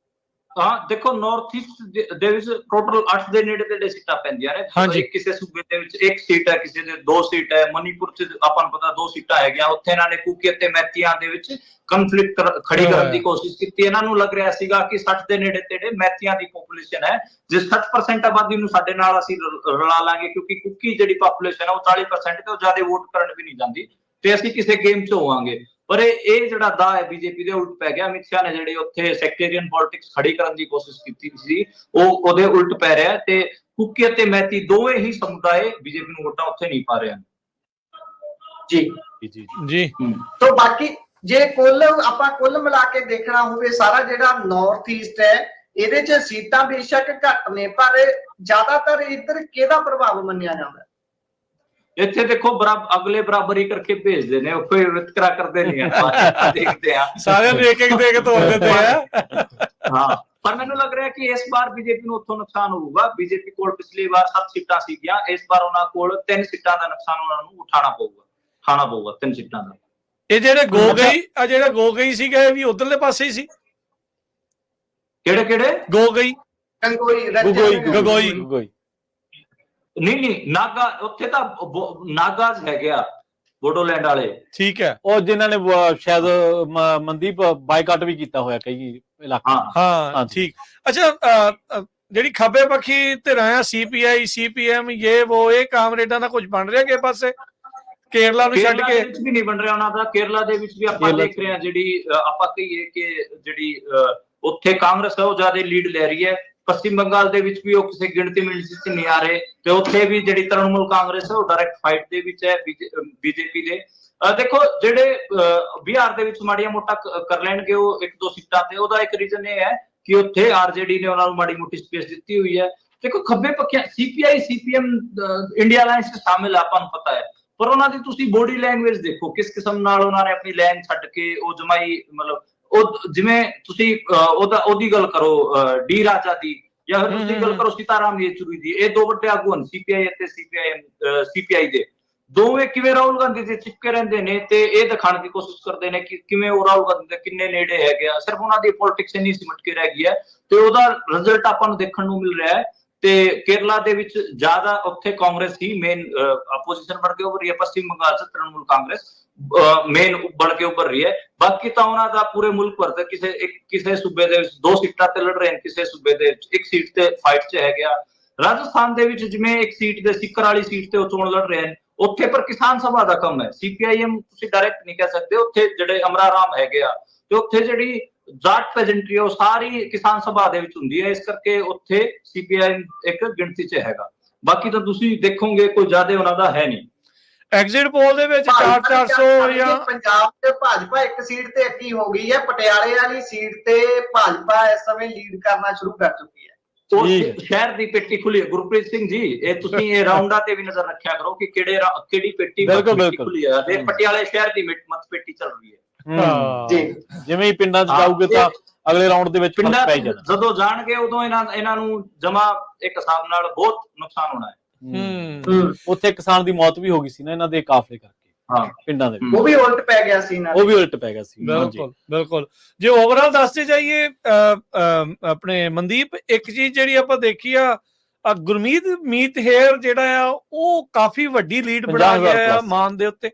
ਹਾਂ ਦੇਖੋ, ਨਾਰਥ ਈਸਟ ਦੇ ਵਿੱਚ ਟੋਟਲ 8 ਦੇ ਨੇੜੇ ਸੀਟਾਂ ਪੈਂਦੀਆਂ ਨੇ। ਕਿਸੇ ਸੂਬੇ ਦੇ ਵਿੱਚ 1 ਸੀਟ ਹੈ, ਕਿਸੇ ਦੇ 2 ਸੀਟ ਹੈ। ਮਨੀਪੁਰ ਚ ਆਪਾਂ ਨੂੰ ਪਤਾ 2 ਸੀਟਾਂ ਹੈਗੀਆਂ। ਉੱਥੇ ਇਹਨਾਂ ਨੇ ਕੁਕੀ ਅਤੇ ਮੈਤੀਆਂ ਦੇ ਵਿੱਚ ਕੰਫਲਿਕਟ ਖੜੀ ਕਰਨ ਦੀ ਕੋਸ਼ਿਸ਼ ਕੀਤੀ। ਇਹਨਾਂ ਨੂੰ ਲੱਗ ਰਿਹਾ ਸੀਗਾ ਕਿ 60 ਦੇ ਨੇੜੇ ਮੈਤੀਆਂ ਦੀ ਪੋਪੂਲੇਸ਼ਨ ਹੈ, ਜਿਸ 60% ਆਬਾਦੀ ਨੂੰ ਸਾਡੇ ਨਾਲ ਅਸੀਂ ਰਲਾ ਲਾਂਗੇ, ਕਿਉਂਕਿ ਕੁਕੀ ਜਿਹੜੀ ਪੋਪੂਲੇਸ਼ਨ ਹੈ ਉਹ 40% ਤੇ ਉਹ ਜ਼ਿਆਦਾ ਵੋਟ ਕਰਨ ਵੀ ਨਹੀਂ ਜਾਂਦੀ, ਤੇ ਅਸੀਂ ਕਿਸੇ ਗੇਮ ਚ ਹੋਵਾਂਗੇ। ਪਰ ਇਹ ਜਿਹੜਾ ਦਾ ਹੈ ਬੀਜੇਪੀ ਦੇ ਉਲਟ ਪੈ ਗਿਆ। ਅਮਿਤ ਸ਼ਾਹ ਨੇ ਜਿਹੜੀ ਉੱਥੇ ਸੈਕਟੇਰੀਅਨ ਪੋਲਿਟਿਕਸ ਖੜੀ ਕਰਨ ਦੀ ਕੋਸ਼ਿਸ਼ ਕੀਤੀ ਸੀ, ਉਹ ਉਹਦੇ ਉਲਟ ਪੈ ਰਿਹਾ ਤੇ ਕੁਕੀ ਅਤੇ ਮੈਤੀ ਦੋਵੇਂ ਹੀ ਸਮੁਦਾਇ ਬੀਜੇਪੀ ਨੂੰ ਵੋਟਾਂ ਉੱਥੇ ਨਹੀਂ ਪਾ ਰਹੇ ਹਨ। ਜੀ ਤੋਂ ਬਾਕੀ ਜੇ ਆਪਾਂ ਕੁੱਲ ਮਿਲਾ ਕੇ ਦੇਖਣਾ ਹੋਵੇ, ਸਾਰਾ ਜਿਹੜਾ ਨਾਰਥ ਈਸਟ ਹੈ ਇਹਦੇ ਚ ਸੀਟਾਂ ਬੇਸ਼ੱਕ ਘੱਟ ਨੇ, ਪਰ ਜ਼ਿਆਦਾਤਰ ਇੱਧਰ ਕਿਹਦਾ ਪ੍ਰਭਾਵ ਮੰਨਿਆ ਜਾਂਦਾ? ਇੱਥੇ ਦੇਖੋ ਅਗਲੇ ਬਰਾਬਰੀ ਕਰਕੇ ਭੇਜਦੇ ਨੇ, ਕੋਈ ਵਿਤਕਰਾ ਕਰਦੇ ਨਹੀਂ ਆ। ਦੇਖਦੇ ਆ ਸਾਰਿਆਂ ਨੂੰ ਇੱਕ ਦੇ ਕੇ ਤੋੜ ਦਿੰਦੇ ਆ। ਹਾਂ, ਪਰ ਮੈਨੂੰ ਲੱਗ ਰਿਹਾ ਕਿ ਇਸ ਵਾਰ ਬੀਜੇਪੀ ਨੂੰ ਉੱਥੋਂ ਨੁਕਸਾਨ ਹੋਊਗਾ। ਬੀਜੇਪੀ ਕੋਲ ਪਿਛਲੀ ਵਾਰ 7 ਸੀਟਾਂ ਸੀਗੀਆਂ, ਇਸ ਵਾਰ ਉਹਨਾਂ ਕੋਲ 3 ਸੀਟਾਂ ਦਾ ਨੁਕਸਾਨ ਉਹਨਾਂ ਨੂੰ ਉਠਾਉਣਾ ਪਊਗਾ 3 ਸੀਟਾਂ ਦਾ। ਇਹ ਜਿਹੜੇ ਗੋਗਈ ਸੀਗਾ ਇਹ ਵੀ ਉਧਰਲੇ ਪਾਸੇ ਹੀ ਸੀ। ਕਿਹੜੇ ਗੋਗਈ ਗਗੋਈ ਨਹੀਂ ਨਾਗਾ, ਉੱਥੇ ਤਾਂ ਨਾਗਾਜ਼ ਹੈਗੇ ਆ ਬੋਡੋਲੈਂਡ ਵਾਲੇ। ਠੀਕ ਹੈ, ਉਹ ਜਿਨ੍ਹਾਂ ਨੇ ਸ਼ਾਇਦ ਮਨਦੀਪ ਬਾਈਕਾਟ ਵੀ ਕੀਤਾ ਹੋਇਆ ਕਈ ਇਲਾਕੇ। ਹਾਂ ਠੀਕ। ਅੱਛਾ, ਜਿਹੜੀ ਖੱਬੇ ਪੱਖੀ ਧਿਰਾਂ ਆ CPI CPM ਇਹ ਕਾਮਰੇਡਾਂ ਦਾ ਕੁਝ ਬਣ ਰਿਹਾ ਕਿ ਪਾਸੇ ਕੇਰਲਾ ਨੂੰ ਛੱਡ ਕੇ ਵੀ ਨਹੀਂ ਬਣ ਰਿਹਾ ਉਹਨਾਂ ਦਾ। ਕੇਰਲਾ ਦੇ ਵਿੱਚ ਵੀ ਆਪਾਂ ਦੇਖ ਰਹੇ ਹਾਂ, ਜਿਹੜੀ ਆਪਾਂ ਕਹੀਏ ਕਿ ਜਿਹੜੀ ਉੱਥੇ ਕਾਂਗਰਸ ਹੈ ਉਹ ਜ਼ਿਆਦਾ ਲੀਡ ਲੈ ਰਹੀ ਹੈ। ਪੱਛਮ ਬੰਗਾਲ ਦੇ ਵਿੱਚ ਵੀ ਉਹ ਕਿਸੇ ਗਿਣਤੀ ਮਿਲਦੀ ਚ ਨਹੀਂ ਆ ਰਹੇ, ਤੇ ਉੱਥੇ ਵੀ ਜਿਹੜੀ ਤ੍ਰਿਣਮੂਲ ਕਾਂਗਰਸ ਹੈ ਉਹ ਡਾਇਰੈਕਟ ਫਾਈਟ ਦੇ ਵਿੱਚ ਹੈ ਬੀਜੇਪੀ ਦੇ। ਦੇਖੋ, ਜਿਹੜੇ ਬਿਹਾਰ ਦੇ ਵਿੱਚ ਮਾੜੀਆਂ ਮੋਟਾ ਕਰ ਲੈਣਗੇ ਉਹ 1-2 ਸੀਟਾਂ ਤੇ, ਉਹਦਾ ਇੱਕ ਰੀਜ਼ਨ ਇਹ ਹੈ ਕਿ ਉੱਥੇ RJD ਨੇ ਉਹਨਾਂ ਨੂੰ ਮਾੜੀ ਮੋਟੀ ਸਪੇਸ ਦਿੱਤੀ ਹੋਈ ਹੈ। ਦੇਖੋ, ਖੱਬੇ ਪੱਖੀਆਂ CPI CPM ਇੰਡੀਆ ਅਲਾਈਅੰਸ ਚ ਸ਼ਾਮਿਲ ਆਪਾਂ ਨੂੰ ਪਤਾ ਹੈ, ਪਰ ਉਹਨਾਂ ਦੀ ਤੁਸੀਂ ਬੋਡੀ ਲੈਂਗੁਏਜ ਦੇਖੋ, ਕਿਸ ਕਿਸਮ ਨਾਲ ਉਹਨਾਂ ਨੇ ਆਪਣੀ ਲਾਈਨ ਛੱਡ ਕੇ ਉਹ ਜਮਾਈ, ਮਤਲਬ ਉਹ ਜਿਵੇਂ ਤੁਸੀਂ ਉਹਦੀ ਗੱਲ ਕਰੋ ਡੀ ਰਾਜਾ ਦੀ, ਜਾਂ ਫਿਰ ਤੁਸੀਂ ਗੱਲ ਕਰੋ ਸੀਤਾਰਾਮ ਯੇਚੂਰੀ ਦੀ, ਇਹ 2 ਵੱਡੇ ਆਗੂ ਹਨ CPI ਅਤੇ CPI ਦੇ। ਦੋਵੇਂ ਕਿਵੇਂ ਰਾਹੁਲ ਗਾਂਧੀ ਦੇ ਚਿਪਕੇ ਰਹਿੰਦੇ ਨੇ ਤੇ ਇਹ ਦਿਖਾਉਣ ਦੀ ਕੋਸ਼ਿਸ਼ ਕਰਦੇ ਨੇ ਕਿ ਕਿਵੇਂ ਉਹ ਰਾਹੁਲ ਗਾਂਧੀ ਦੇ ਕਿੰਨੇ ਨੇੜੇ ਹੈਗੇ ਆ। ਸਿਰਫ ਉਹਨਾਂ ਦੀ ਪੋਲਿਟਿਕਸ ਇੰਨੀ ਸਿਮਟ ਕੇ ਰਹਿ ਗਈ ਹੈ ਤੇ ਉਹਦਾ ਰਿਜ਼ਲਟ ਆਪਾਂ ਨੂੰ ਦੇਖਣ ਨੂੰ ਮਿਲ ਰਿਹਾ ਹੈ। ਤੇ ਕੇਰਲਾ ਦੇ ਵਿੱਚ ਜ਼ਿਆਦਾ ਉੱਥੇ ਕਾਂਗਰਸ ਹੀ ਮੇਨ ਆਪੋਜੀਸ਼ਨ ਬਣ ਕੇ ਉੱਭਰ ਰਹੀ ਹੈ। ਪੱਛਮ ਬੰਗਾਲ ਚ ਤ੍ਰਿਣਮੂਲ ਕਾਂਗਰਸ ਮੇਨ ਬਣ ਕੇ ਉੱਭਰ ਰਹੀ ਹੈ। ਬਾਕੀ ਤਾਂ ਉਹਨਾਂ ਦਾ ਪੂਰੇ ਮੁਲਕ ਭਰ ਤੇ ਕਿਸੇ ਸੂਬੇ ਦੇ ਵਿੱਚ 2 ਸੀਟਾਂ ਤੇ ਲੜ ਰਹੇ ਨੇ, ਕਿਸੇ ਸੂਬੇ ਦੇ 1 ਸੀਟ ਤੇ ਫਾਈਟ ਚ ਹੈਗੇ ਆ। ਰਾਜਸਥਾਨ ਦੇ ਵਿੱਚ ਜਿਵੇਂ 1 ਸੀਟ ਦੇ ਸਿੱਕਰ ਵਾਲੀ ਸੀਟ ਤੇ ਉਹ ਚੋਣ ਲੜ ਰਹੇ ਨੇ, ਉੱਥੇ ਪਰ ਕਿਸਾਨ ਸਭਾ ਦਾ ਕੰਮ ਹੈ। CPIM ਤੁਸੀਂ ਡਾਇਰੈਕਟ ਨਹੀਂ ਕਹਿ ਸਕਦੇ। ਉੱਥੇ ਜਿਹੜੇ ਅਮਰਾ ਰਾਮ ਹੈਗੇ ਆ ਤੇ ਉੱਥੇ ਜਿਹੜੀ ਜਾਟ ਪੈਜੈਂਟਰੀ ਉਹ ਸਾਰੀ ਕਿਸਾਨ ਸਭਾ ਦੇ ਵਿੱਚ ਹੁੰਦੀ ਹੈ, ਇਸ ਕਰਕੇ ਉੱਥੇ CPIM ਇੱਕ ਗਿਣਤੀ 'ਚ ਹੈਗਾ। ਬਾਕੀ ਤਾਂ ਤੁਸੀਂ ਦੇਖੋਗੇ ਕੋਈ ਜ਼ਿਆਦਾ ਉਹਨਾਂ ਦਾ ਹੈ ਨਹੀਂ। ਐਗਜ਼ਿਟ ਪੋਲ ਦੇ ਵਿੱਚ 400 ਜਾਂ ਪੰਜਾਬ ਤੇ ਭਾਜਪਾ 1 ਸੀਟ ਤੇ ਅੱਗੀ ਹੋ ਗਈ ਹੈ। ਪਟਿਆਲੇ ਵਾਲੀ ਸੀਟ ਤੇ ਭਾਜਪਾ ਇਸ ਸਮੇਂ ਲੀਡ ਕਰਨਾ ਸ਼ੁਰੂ ਕਰ ਚੁੱਕੀ ਹੈ। ਉਹ ਸ਼ਹਿਰ ਦੀ ਪੇਟੀ ਖੁੱਲੀ ਹੈ। ਗੁਰਪ੍ਰੀਤ ਸਿੰਘ ਜੀ, ਇਹ ਤੁਸੀਂ ਇਹ ਰਾਉਂਡਾਂ ਤੇ ਵੀ ਨਜ਼ਰ ਰੱਖਿਆ ਕਰੋ ਕਿ ਕਿਹੜੀ ਪੇਟੀ ਖੁੱਲੀ ਹੈ। ਤੇ ਪਟਿਆਲੇ ਸ਼ਹਿਰ ਦੀ ਮਤ ਪੇਟੀ ਚੱਲ ਰਹੀ ਹੈ। ਜਿਵੇਂ ਹੀ ਪਿੰਡਾਂ 'ਚ ਜਾਊਗੇ ਤਾਂ ਅਗਲੇ ਰਾਉਂਡ ਦੇ ਵਿੱਚ ਫਰਕ ਪੈ ਜਾਣਾ। ਜਦੋਂ ਜਾਣਗੇ ਉਦੋਂ ਇਹਨਾਂ ਨੂੰ ਜਮਾ ਇੱਕ ਹਿਸਾਬ ਨਾਲ ਬਹੁਤ ਨੁਕਸਾਨ ਹੋਣਾ ਹੈ। ਉੱਥੇ ਕਿਸਾਨ ਦੀ ਮੌਤ ਵੀ ਹੋ ਗਈ ਸੀ ਨਾ ਇਹਨਾਂ ਦੇ ਕਾਫਲੇ ਕਰਕੇ। ਪਿੰਡਾਂ ਦੇ ਉਹ ਵੀ ਉਲਟ ਪੈ ਗਿਆ ਸੀ। ਬਿਲਕੁਲ। ਜੇ ਓਵਰਆਲ ਦੱਸਦੇ ਜਾਈਏ ਆਪਣੇ ਮਨਦੀਪ, ਇੱਕ ਚੀਜ਼ ਜਿਹੜੀ ਆਪਾਂ ਦੇਖੀ ਆ, ਗੁਰਮੀਤ ਹੇਰ ਜਿਹੜਾ ਆ ਉਹ ਕਾਫੀ ਵੱਡੀ ਲੀਡ ਬਣਾ ਗਿਆ ਮਾਨ ਦੇ ਉੱਤੇ।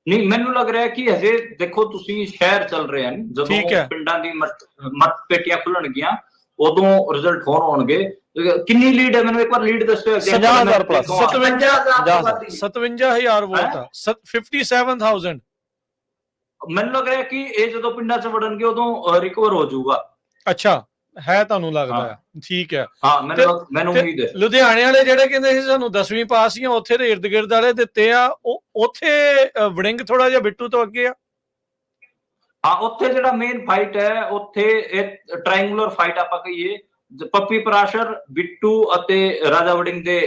ਨਹੀਂ, ਮੈਨੂੰ ਲੱਗ ਰਿਹਾ ਕਿ ਹਜੇ ਦੇਖੋ ਤੁਸੀਂ ਸ਼ਹਿਰ ਚੱਲ ਰਹੇ ਹਨ, ਜਦੋਂ ਪਿੰਡਾਂ ਦੀ ਮਤ ਪੇਟੀਆਂ ਖੁੱਲਣਗੀਆਂ ਉਦੋਂ ਰਿਜ਼ਲਟ ਹੋਣਗੇ। ਕਿੰਨੀ ਲੀਡ ਹੈ ਮੈਨੂੰ ਇੱਕ ਵਾਰ ਲੀਡ ਦੱਸੋ। 50,000 57,000 ਵੋਟ ਆ। 57,000 57,000 ਮੈਨੂੰ ਲੱਗ ਰਿਹਾ ਕਿ ਇਹ ਜਦੋਂ ਪਿੰਡਾਂ 'ਚ ਵੜਨਗੇ ਉਦੋਂ ਰਿਕਵਰ ਹੋ ਜਾਊਗਾ। ਅੱਛਾ, ਹੈ ਤੁਹਾਨੂੰ ਲੱਗਦਾ ਹੈ? ਠੀਕ ਹੈ। ਹਾਂ, ਮੈਨੂੰ ਉਮੀਦ ਹੈ। ਲੁਧਿਆਣੇ ਵਾਲੇ ਜਿਹੜੇ ਕਹਿੰਦੇ ਸੀ ਸਾਨੂੰ 10ਵੀਂ ਪਾਸ ਹੀ, ਉੱਥੇ ਦੇ ਇਰਦ ਗਿਰਦ ਵਾਲੇ ਦਿੱਤੇ ਆ, ਉਹ ਉੱਥੇ ਵੜਿੰਗ ਥੋੜਾ ਜਿਹਾ ਬਿੱਟੂ ਤੋਂ ਅੱਗੇ ਆ। ਹਾਂ, ਉੱਥੇ ਜਿਹੜਾ ਮੇਨ ਫਾਈਟ ਹੈ, ਉੱਥੇ ਇੱਕ ਟ੍ਰਾਇੰਗੂਲਰ ਫਾਈਟ ਆਪਾਂ ਕਹੀਏ, ਪੱਪੀ ਪਰਾਸ਼ਰ, ਬਿੱਟੂ ਅਤੇ ਰਾਜਾ ਵੜਿੰਗ ਦੇ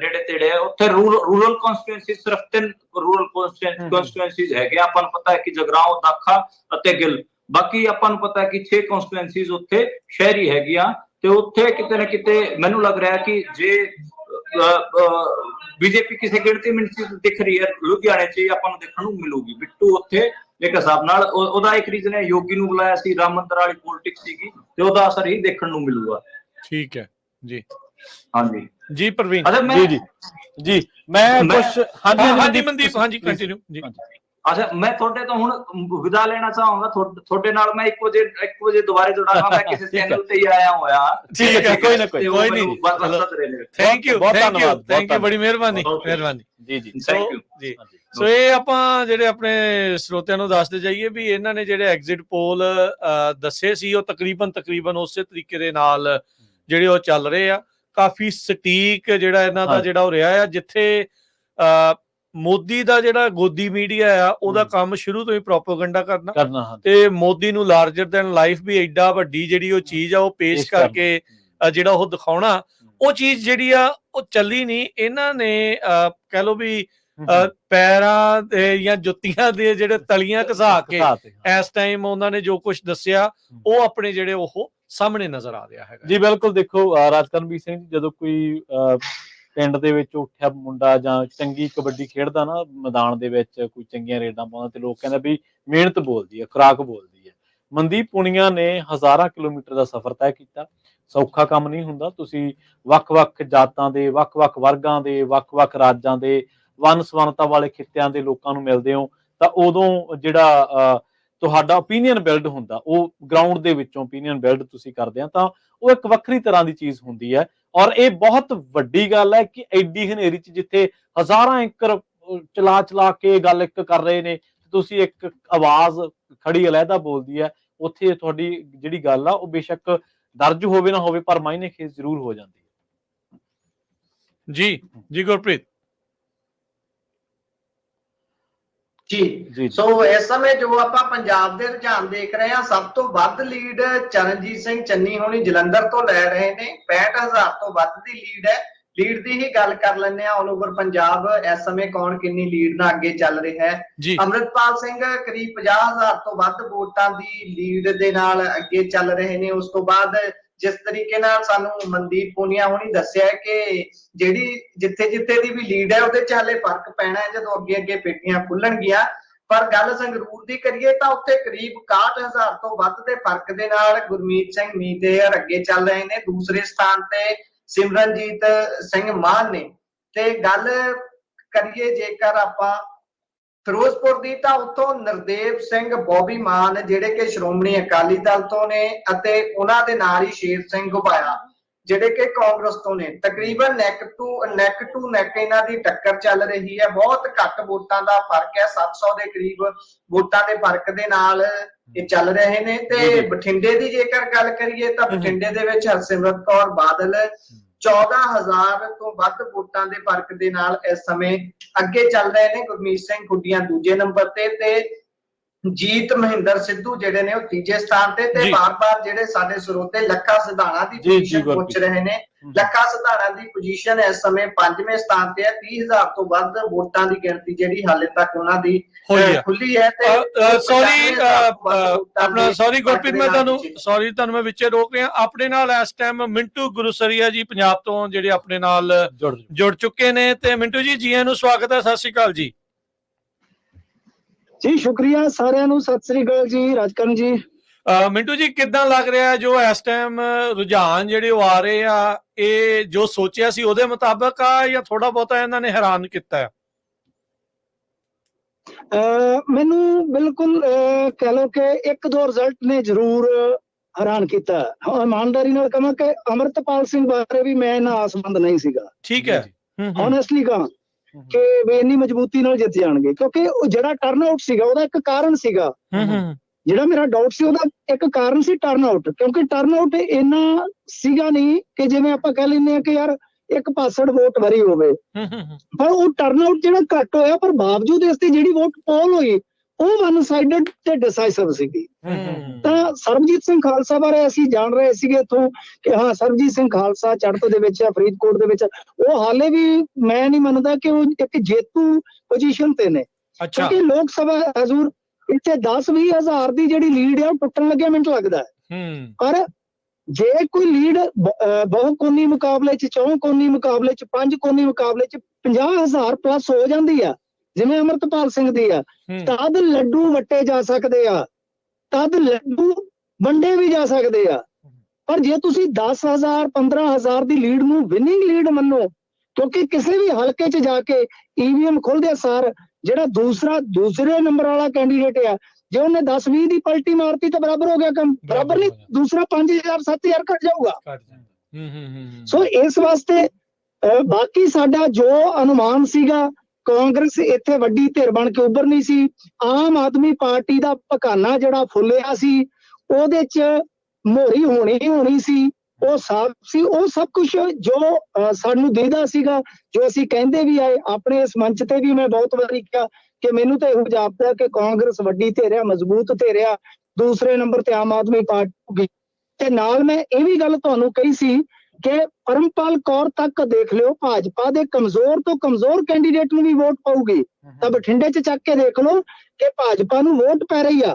ਨੇੜੇ ਤੇੜੇ ਹੈ। ਉੱਥੇ ਰੂਰਲ ਕਨਸਟੀਟੂਐਂਸੀ ਸਿਰਫ 3 ਰੂਰਲ ਕਨਸਟੀਟੂਐਂਸੀਜ਼ ਹੈਗੇ। ਆਪਾਂ ਨੂੰ ਪਤਾ ਹੈ ਕਿ ਜਗਰਾਉਂ, ਦਾਖਾ ਅਤੇ ਗਿੱਲ। ਬਾਕੀ ਆਪਾਂ ਨੂੰ ਪਤਾ ਹੈ ਕਿ 6 ਕਨਸਟੀਟੂਐਂਸੀਜ਼ ਉੱਥੇ ਸ਼ਹਿਰੀ ਹੈਗੀਆਂ, ਤੇ ਉੱਥੇ ਕਿਤੇ ਨਾ ਕਿਤੇ ਮੈਨੂੰ ਲੱਗ ਰਿਹਾ ਕਿ ਜੇ ਬੀਜੇਪੀ ਕਿਸੇ ਗਿਣਤੀ ਮਿੰਟ ਦਿਖ ਰਹੀ ਹੈ, ਲੁਧਿਆਣੇ 'ਚ ਆਪਾਂ ਨੂੰ ਦੇਖਣ ਨੂੰ ਮਿਲੂਗੀ। ਬਿੱਟੂ ਉੱਥੇ ਇੱਕ ਹਿਸਾਬ ਨਾਲ ਉਹਦਾ ਇੱਕ ਰੀਜ਼ਨ ਹੈ, ਯੋਗੀ ਨੂੰ ਬੁਲਾਇਆ ਸੀ, ਰਾਮ ਮੰਦਰ ਵਾਲੀ ਪੋਲਿਟਿਕਸ ਸੀਗੀ, ਤੇ ਉਹਦਾ ਅਸਰ ਹੀ ਦੇਖਣ ਨੂੰ ਮਿਲੂਗਾ। ਠੀਕ ਹੈ ਜੀ। ਹਾਂਜੀ ਜੀ ਪ੍ਰਵੀਨ ਜੀ ਮੈਂ ਕੁਝ ਹਾਂਜੀ ਮਨਦੀਪ, ਹਾਂਜੀ ਕੰਟੀਨਿਊ ਜੀ। ਅੱਛਾ, ਮੈਂ ਤੁਹਾਡੇ ਤੋਂ ਹੁਣ ਵਿਦਾ ਲੈਣਾ ਚਾਹਾਂਗਾ। ਤੁਹਾਡੇ ਨਾਲ ਮੈਂ 1 ਵਜੇ ਦੁਬਾਰੇ ਜੁੜਾਂਗਾ। ਮੈਂ ਕਿਸੇ ਚੈਨਲ ਤੇ ਹੀ ਆਇਆ ਹੋਇਆ। ਠੀਕ ਹੈ, ਕੋਈ ਨਹੀਂ। ਥੈਂਕ ਯੂ, ਬੜੀ ਮਿਹਰਬਾਨੀ ਜੀ। ਸੋ ਇਹ ਆਪਾਂ ਜਿਹੜੇ ਆਪਣੇ ਸਰੋਤਿਆਂ ਨੂੰ ਦੱਸਦੇ ਜਾਈਏ ਵੀ ਇਹਨਾਂ ਨੇ ਜਿਹੜੇ ਐਗਜ਼ਿਟ ਪੋਲ ਦੱਸੇ ਸੀ, ਉਹ ਤਕਰੀਬਨ ਉਸੇ ਤਰੀਕੇ ਦੇ ਨਾਲ ਜਿਹੜੇ ਉਹ ਚੱਲ ਰਹੇ ਆ। ਕਾਫੀ ਸਟੀਕ ਜਿਹੜਾ ਇਹਨਾਂ ਦਾ ਜਿਹੜਾ ਹੋ ਰਿਹਾ ਆ, ਜਿੱਥੇ ਮੋਦੀ ਦਾ ਜਿਹੜਾ ਗੋਦੀ ਮੀਡੀਆ ਆ, ਉਹਦਾ ਕੰਮ ਸ਼ੁਰੂ ਤੋਂ ਹੀ ਪ੍ਰੋਪੇਗੈਂਡਾ ਕਰਨਾ, ਤੇ ਮੋਦੀ ਨੂੰ ਲਾਰਜਰ ਦੈਨ ਲਾਈਫ ਵੀ ਐਡਾ ਵੱਡੀ ਜਿਹੜੀ ਉਹ ਚੀਜ਼ ਆ ਉਹ ਪੇਸ਼ ਕਰਕੇ ਜਿਹੜਾ ਉਹ ਦਿਖਾਉਣਾ, ਉਹ ਚੀਜ਼ ਜਿਹੜੀ ਆ ਉਹ ਚੱਲੀ ਨਹੀਂ। ਇਹਨਾਂ ਨੇ ਕਹਿ ਲਓ ਵੀ ਪੈਰਾਂ ਦੇ ਜਾਂ ਜੁੱਤੀਆਂ ਦੇ ਜਿਹੜੇ ਤਲੀਆਂ ਘਸਾ ਕੇ ਇਸ ਟਾਈਮ ਉਹਨਾਂ ਨੇ ਜੋ ਕੁਝ ਦੱਸਿਆ, ਉਹ ਆਪਣੇ ਜਿਹੜੇ ਉਹ ਸਾਹਮਣੇ ਨਜ਼ਰ ਆ ਰਿਹਾ ਹੈਗਾ। ਜੀ ਬਿਲਕੁਲ। ਦੇਖੋ ਰਾਜਕਰਮਵੀਰ ਸਿੰਘ ਜੀ, ਜਦੋਂ ਕੋਈ ਪਿੰਡ ਦੇ ਵਿੱਚ ਉੱਠਿਆ ਮੁੰਡਾ ਜਾਂ ਚੰਗੀ ਕਬੱਡੀ ਖੇਡਦਾ ਨਾ, ਮੈਦਾਨ ਦੇ ਵਿੱਚ ਕੋਈ ਚੰਗੀਆਂ ਰੇਡਾਂ ਪਾਉਂਦਾ, ਤੇ ਲੋਕ ਕਹਿੰਦੇ ਵੀ ਮਿਹਨਤ ਬੋਲਦੀ ਹੈ, ਖੁਰਾਕ ਬੋਲਦੀ ਹੈ। ਮਨਦੀਪ ਪੁਨੀਆ ਨੇ ਹਜ਼ਾਰਾਂ ਕਿਲੋਮੀਟਰ ਦਾ ਸਫ਼ਰ ਤੈਅ ਕੀਤਾ। ਸੌਖਾ ਕੰਮ ਨਹੀਂ ਹੁੰਦਾ। ਤੁਸੀਂ ਵੱਖ-ਵੱਖ ਜਾਤਾਂ ਦੇ, ਵੱਖ-ਵੱਖ ਵਰਗਾਂ ਦੇ, ਵੱਖ-ਵੱਖ ਰਾਜਾਂ ਦੇ, ਵੰਨ ਸਵੰਨਤਾ ਵਾਲੇ ਖਿੱਤਿਆਂ ਦੇ ਲੋਕਾਂ ਨੂੰ ਮਿਲਦੇ ਹੋ, ਤਾਂ ਉਦੋਂ ਜਿਹੜਾ ਤੁਹਾਡਾ ਓਪੀਨੀਅਨ ਬਿਲਡ ਹੁੰਦਾ, ਉਹ ਗਰਾਊਂਡ ਦੇ ਵਿੱਚੋਂ ਓਪੀਨੀਅਨ ਬਿਲਡ ਤੁਸੀਂ ਕਰਦੇ ਆ, ਤਾਂ ਉਹ ਇੱਕ ਵੱਖਰੀ ਤਰ੍ਹਾਂ ਦੀ ਚੀਜ਼ ਹੁੰਦੀ ਹੈ। ਔਰ ਇਹ ਬਹੁਤ ਵੱਡੀ ਗੱਲ ਹੈ ਕਿ ਐਡੀ ਹਨੇਰੀ 'ਚ ਜਿੱਥੇ ਹਜ਼ਾਰਾਂ ਏਕੜ ਚਲਾ ਕੇ ਗੱਲ ਇੱਕ ਕਰ ਰਹੇ ਨੇ, ਤੁਸੀਂ ਇੱਕ ਆਵਾਜ਼ ਖੜੀ ਅਲੱਗਾ ਬੋਲਦੀ ਹੈ, ਉੱਥੇ ਤੁਹਾਡੀ ਜਿਹੜੀ ਗੱਲ ਆ ਉਹ ਬੇਸ਼ੱਕ ਦਰਜ ਹੋਵੇ ਨਾ ਹੋਵੇ, ਪਰ ਮਾਇਨੇ ਖੇਜ਼ ਜ਼ਰੂਰ ਹੋ ਜਾਂਦੀ ਹੈ। ਜੀ ਗੁਰਪ੍ਰੀਤ ਜੀ। ਸੋ ਇਸ ਸਮੇਂ ਜੋ ਆਪਾਂ ਪੰਜਾਬ ਦੇ ਰੁਝਾਨ ਦੇਖ ਰਹੇ ਹਾਂ, ਸਭ ਤੋਂ ਵੱਧ ਲੀਡ ਚਰਨਜੀਤ ਸਿੰਘ ਚੰਨੀ ਹੋਣੀ ਜਲੰਧਰ ਤੋਂ ਲੈ ਰਹੇ ਨੇ। 65,000 ਤੋਂ ਵੱਧ ਦੀ ਲੀਡ ਹੈ। ਲੀਡ ਦੀ ਹੀ ਗੱਲ ਕਰ ਲੈਂਦੇ ਆ, ਆਲ ਓਵਰ ਪੰਜਾਬ ਇਸ ਸਮੇਂ ਕੌਣ ਕਿੰਨੀ ਲੀਡ ਨਾਲ ਅੱਗੇ ਚੱਲ ਰਿਹਾ ਹੈ। ਅੰਮ੍ਰਿਤਪਾਲ ਸਿੰਘ ਕਰੀਬ 50,000 ਤੋਂ ਵੱਧ ਵੋਟਾਂ ਦੀ ਲੀਡ ਦੇ ਨਾਲ ਅੱਗੇ ਚੱਲ ਰਹੇ ਨੇ। ਉਸ ਤੋਂ ਬਾਅਦ ਜਿਸ ਤਰੀਕੇ ਨਾਲ ਸਾਨੂੰ ਮਨਦੀਪ ਪੁਨੀਆ ਹੋਣੀ ਦੱਸਿਆ ਕਿ ਜਿਹੜੀ ਜਿੱਥੇ ਦੀ ਵੀ ਲੀਡ ਹੈ, ਉਹਦੇ ਚ ਹਾਲੇ ਫਰਕ ਪੈਣਾ ਹੈ ਜਦੋਂ ਅੱਗੇ ਪੇਟੀਆਂ ਖੁੱਲਣਗੀਆਂ। ਪਰ ਗੱਲ ਸੰਗਰੂਰ ਦੀ ਕਰੀਏ ਤਾਂ ਉੱਥੇ ਕਰੀਬ 61,000 ਤੋਂ ਵੱਧ ਦੇ ਫਰਕ ਦੇ ਨਾਲ ਗੁਰਮੀਤ ਸਿੰਘ ਮੀਤੇਰ ਅੱਗੇ ਚੱਲ ਰਹੇ ਨੇ। ਦੂਸਰੇ ਸਥਾਨ ਤੇ ਸਿਮਰਨਜੀਤ ਸਿੰਘ ਮਾਨ ਨੇ। ਤੇ ਗੱਲ ਕਰੀਏ ਜੇਕਰ ਆਪਾਂ ਫਿਰੋਜ਼ਪੁਰ ਦੀ, ਤਾਂ ਉੱਥੋਂ ਨਰਦੇਵ ਸਿੰਘ ਬੋਬੀ ਮਾਨ ਜਿਹੜੇ ਕਿ ਸ਼੍ਰੋਮਣੀ ਅਕਾਲੀ ਦਲ ਤੋਂ ਨੇ, ਅਤੇ ਉਹਨਾਂ ਦੇ ਨਾਲ ਹੀ ਸ਼ੇਰ ਸਿੰਘ ਘੁਬਾਇਆ ਜਿਹੜੇ ਕਿ ਕਾਂਗਰਸ ਤੋਂ ਨੇ। ਤਕਰੀਬਨ ਨੈਕ ਟੂ ਨੈਕ ਇਹਨਾਂ ਦੀ ਟੱਕਰ ਚੱਲ ਰਹੀ ਹੈ। ਬਹੁਤ ਘੱਟ ਵੋਟਾਂ ਦਾ ਫਰਕ ਹੈ, 700 ਦੇ ਕਰੀਬ ਵੋਟਾਂ ਦੇ ਫਰਕ ਦੇ ਨਾਲ ਇਹ ਚੱਲ ਰਹੇ ਨੇ। ਤੇ ਬਠਿੰਡੇ ਦੀ ਜੇਕਰ ਗੱਲ ਕਰੀਏ ਤਾਂ ਬਠਿੰਡੇ ਦੇ ਵਿੱਚ ਹਰਸਿਮਰਤ ਕੌਰ ਬਾਦਲ 14,000 ਤੋਂ ਵੱਧ ਵੋਟਾਂ ਦੇ ਫਰਕ ਦੇ ਨਾਲ ਇਸ ਸਮੇਂ ਅੱਗੇ ਚੱਲ ਰਹੇ ਨੇ। ਗੁਰਮੀਤ ਸਿੰਘ ਖੁੱਡੀਆਂ ਦੂਜੇ ਨੰਬਰ ਤੇ ਜੀਤ ਮਹਿੰਦਰ ਸਿੱਧੂ ਜਿਹੜੇ ਨੇ ਉਹ ਤੀਜੇ ਸਥਾਨ ਤੇ। ਬਾਰ-ਬਾਰ ਜਿਹੜੇ ਸਾਡੇ ਸਰੋਤੇ ਲੱਖਾ ਸਿਧਾਣਾ ਦੀ ਪੋਜੀਸ਼ਨ ਪੁੱਛ ਰਹੇ ਨੇ, ਲੱਖਾ ਸਿਧਾਣਾ ਦੀ ਪੋਜੀਸ਼ਨ ਇਸ ਸਮੇਂ 5ਵੇਂ ਸਥਾਨ ਤੇ ਹੈ। 30,000 ਤੋਂ ਵੱਧ ਵੋਟਾਂ ਦੀ ਗਿਣਤੀ ਜਿਹੜੀ ਹਾਲੇ ਤੱਕ ਉਹਨਾਂ ਦੀ ਖੁੱਲੀ ਹੈ। ਤੇ ਸੌਰੀ ਗੁਰਪ੍ਰੀਤ, ਮੈਂ ਤੁਹਾਨੂੰ ਮੈਂ ਵਿੱਚੇ ਰੋਕ ਰਿਹਾ। ਆਪਣੇ ਨਾਲ ਇਸ ਟਾਈਮ ਮਿੰਟੂ ਗੁਰਸਰੀਆ ਜੀ ਪੰਜਾਬ ਤੋਂ ਜਿਹੜੇ ਆਪਣੇ ਨਾਲ ਜੁੜ ਚੁੱਕੇ ਨੇ। ਤੇ ਮਿੰਟੂ ਜੀ, ਜੀ ਆਇਆਂ ਨੂੰ ਸਵਾਗਤ ਹੈ। ਸਤਿ ਸ਼੍ਰੀ ਅਕਾਲ ਜੀ। ਜੀ ਸ਼ੁਕਰੀਆ ਸਾਰਿਆਂ ਨੂੰ, ਸਤਿ ਸ੍ਰੀ ਅਕਾਲ ਜੀ ਰਾਜਕਰਨ ਜੀ। ਮਿੰਟੂ ਜੀ, ਕਿੱਦਾਂ ਲੱਗ ਰਿਹਾ ਜੋ ਇਸ ਟਾਈਮ ਰੁਝਾਨ ਜਿਹੜੇ ਉਹ ਆ ਰਹੇ ਆ, ਇਹ ਜੋ ਸੋਚਿਆ ਸੀ ਉਹਦੇ ਮੁਤਾਬਕ ਆ ਜਾਂ ਥੋੜਾ ਬਹੁਤਾ ਇਹਨਾਂ ਨੇ ਹੈਰਾਨ ਕੀਤਾ? ਮੈਨੂੰ ਬਿਲਕੁਲ ਕਹਿ ਲਓ ਕਿ 1-2 ਰਿਜ਼ਲਟ ਨੇ ਜ਼ਰੂਰ ਹੈਰਾਨ ਕੀਤਾ। ਇਮਾਨਦਾਰੀ ਨਾਲ ਕਹਾਂ ਕਿ ਅੰਮ੍ਰਿਤਪਾਲ ਸਿੰਘ ਬਾਰੇ ਵੀ ਮੈਂ ਨਾ ਆਸਮੰਦ ਨਹੀਂ ਸੀਗਾ। ਠੀਕ ਹੈ, ਓਨੈਸਟਲੀ ਕਹਾਂ ਕਿ ਵੀ ਇੰਨੀ ਮਜ਼ਬੂਤੀ ਨਾਲ ਜਿੱਤ ਜਾਣਗੇ, ਕਿਉਂਕਿ ਉਹ ਜਿਹੜਾ ਟਰਨ ਆਊਟ ਸੀਗਾ ਉਹਦਾ ਇੱਕ ਕਾਰਨ ਸੀਗਾ। ਜਿਹੜਾ ਮੇਰਾ ਡਾਊਟ ਸੀ ਉਹਦਾ ਇੱਕ ਕਾਰਨ ਸੀ ਟਰਨ ਆਊਟ, ਕਿਉਂਕਿ ਟਰਨ ਆਊਟ ਇੰਨਾ ਸੀਗਾ ਨਹੀਂ ਕਿ ਜਿਵੇਂ ਆਪਾਂ ਕਹਿ ਲੈਂਦੇ ਆ ਕਿ ਯਾਰ 1% ਵੋਟ ਵਰੀ ਹੋਵੇ, ਪਰ ਉਹ ਟਰਨ ਆਊਟ ਜਿਹੜਾ ਘੱਟ ਹੋਇਆ, ਪਰ ਬਾਵਜੂਦ ਇਸ ਤੇ ਜਿਹੜੀ ਵੋਟ ਪੋਲ ਹੋਈ ਉਹ ਵਨ ਸਾਈਡਡ ਤੇ ਡਿਸਾਈਸਿਵ ਸੀਗੀ। ਤਾਂ ਸਰਬਜੀਤ ਸਿੰਘ ਖਾਲਸਾ ਬਾਰੇ ਅਸੀਂ ਜਾਣ ਰਹੇ ਸੀਗੇ ਇੱਥੋਂ ਕਿ ਹਾਂ ਸਰਬਜੀਤ ਸਿੰਘ ਖਾਲਸਾ ਚੜ੍ਹਤ ਦੇ ਵਿੱਚ ਆ, ਫਰੀਦਕੋਟ ਦੇ ਵਿੱਚ, ਉਹ ਹਾਲੇ ਵੀ ਮੈਂ ਨਹੀਂ ਮੰਨਦਾ ਕਿ ਉਹ ਇੱਕ ਜੇਤੂ ਪੋਜੀਸ਼ਨ ਤੇ ਨੇ, ਕਿਉਂਕਿ ਲੋਕ ਸਭਾ ਹਜ਼ੂਰ ਇੱਥੇ 10-20 ਹਜ਼ਾਰ ਦੀ ਜਿਹੜੀ ਲੀਡ ਆ ਉਹ ਟੁੱਟਣ ਲੱਗਿਆ ਮੈਨੂੰ ਲੱਗਦਾ ਹੈ। ਪਰ ਜੇ ਕੋਈ ਲੀਡ ਬਹੁ ਕੋਨੀ ਮੁਕਾਬਲੇ ਚ, 4 ਕੋਨੀ ਮੁਕਾਬਲੇ ਚ, 5 ਕੋਨੀ ਮੁਕਾਬਲੇ ਚ 50,000 ਪਲੱਸ ਹੋ ਜਾਂਦੀ ਆ ਜਿਵੇਂ ਅਮਰਤਪਾਲ ਸਿੰਘ ਦੀ ਆ, ਤਦ ਲੱਡੂ ਵੱਟੇ ਜਾ ਸਕਦੇ ਆ, ਤਦ ਲੱਡੂ ਵੰਡੇ ਵੀ ਜਾ ਸਕਦੇ ਆ। ਪਰ ਜੇ ਤੁਸੀਂ 10,000 15,000 ਦੀ ਲੀਡ ਨੂੰ ਵਿਨਿੰਗ ਲੀਡ ਮੰਨੋ, ਕਿਉਂਕਿ ਕਿਸੇ ਵੀ ਹਲਕੇ ਚ ਜਾ ਕੇ ਈਵੀਐਮ ਖੁੱਲਦੇ ਸਾਰ ਜਿਹੜਾ ਦੂਸਰੇ ਨੰਬਰ ਵਾਲਾ ਕੈਂਡੀਡੇਟ ਆ, ਜੇ ਉਹਨੇ 10-20 ਦੀ ਪਲਟੀ ਮਾਰਤੀ ਤਾਂ ਬਰਾਬਰ ਹੋ ਗਿਆ ਕੰਮ, ਬਰਾਬਰ ਨਹੀਂ, ਦੂਸਰਾ 5,000 7,000 ਘਟ ਜਾਊਗਾ। ਸੋ ਇਸ ਵਾਸਤੇ ਬਾਕੀ ਸਾਡਾ ਜੋ ਅਨੁਮਾਨ ਸੀਗਾ, ਕਾਂਗਰਸ ਇੱਥੇ ਵੱਡੀ ਧਿਰ ਬਣ ਕੇ ਉੱਭਰ ਨਹੀਂ ਸੀ, ਆਮ ਆਦਮੀ ਪਾਰਟੀ ਦਾ ਪਕਾਨਾ ਜਿਹੜਾ ਫੁੱਲਿਆ ਸੀ ਉਹਦੇ ਚ ਮੋਹਰੀ ਹੋਣੀ ਸੀ, ਉਹ ਸਾਫ਼ ਸੀ। ਉਹ ਸਭ ਕੁਝ ਜੋ ਸਾਨੂੰ ਦਿਖਦਾ ਸੀਗਾ, ਜੋ ਅਸੀਂ ਕਹਿੰਦੇ ਵੀ ਆਏ ਆਪਣੇ ਇਸ ਮੰਚ ਤੇ ਵੀ, ਮੈਂ ਬਹੁਤ ਵਾਰੀ ਕਿਹਾ ਕਿ ਮੈਨੂੰ ਤਾਂ ਇਹੋ ਜਾਪਦਾ ਕਿ ਕਾਂਗਰਸ ਵੱਡੀ ਧਿਰ ਆ, ਮਜ਼ਬੂਤ ਧਿਰ ਆ, ਦੂਸਰੇ ਨੰਬਰ ਤੇ ਆਮ ਆਦਮੀ ਪਾਰਟੀ ਹੋਗੀ। ਤੇ ਨਾਲ ਮੈਂ ਇਹ ਵੀ ਗੱਲ ਤੁਹਾਨੂੰ ਕਹੀ ਸੀ ਕਿ ਪਰਮਪਾਲ ਕੌਰ ਤੱਕ ਦੇਖ ਲਿਓ, ਭਾਜਪਾ ਦੇ ਕਮਜ਼ੋਰ ਤੋਂ ਕਮਜ਼ੋਰ ਕੈਂਡੀਡੇਟ ਨੂੰ ਵੀ ਵੋਟ ਪਾਊਗੀ, ਤਾਂ ਬਠਿੰਡੇ ਚ ਚੱਕ ਕੇ ਦੇਖ ਲਓ ਕਿ ਭਾਜਪਾ ਨੂੰ ਵੋਟ ਪੈ ਰਹੀ ਆ,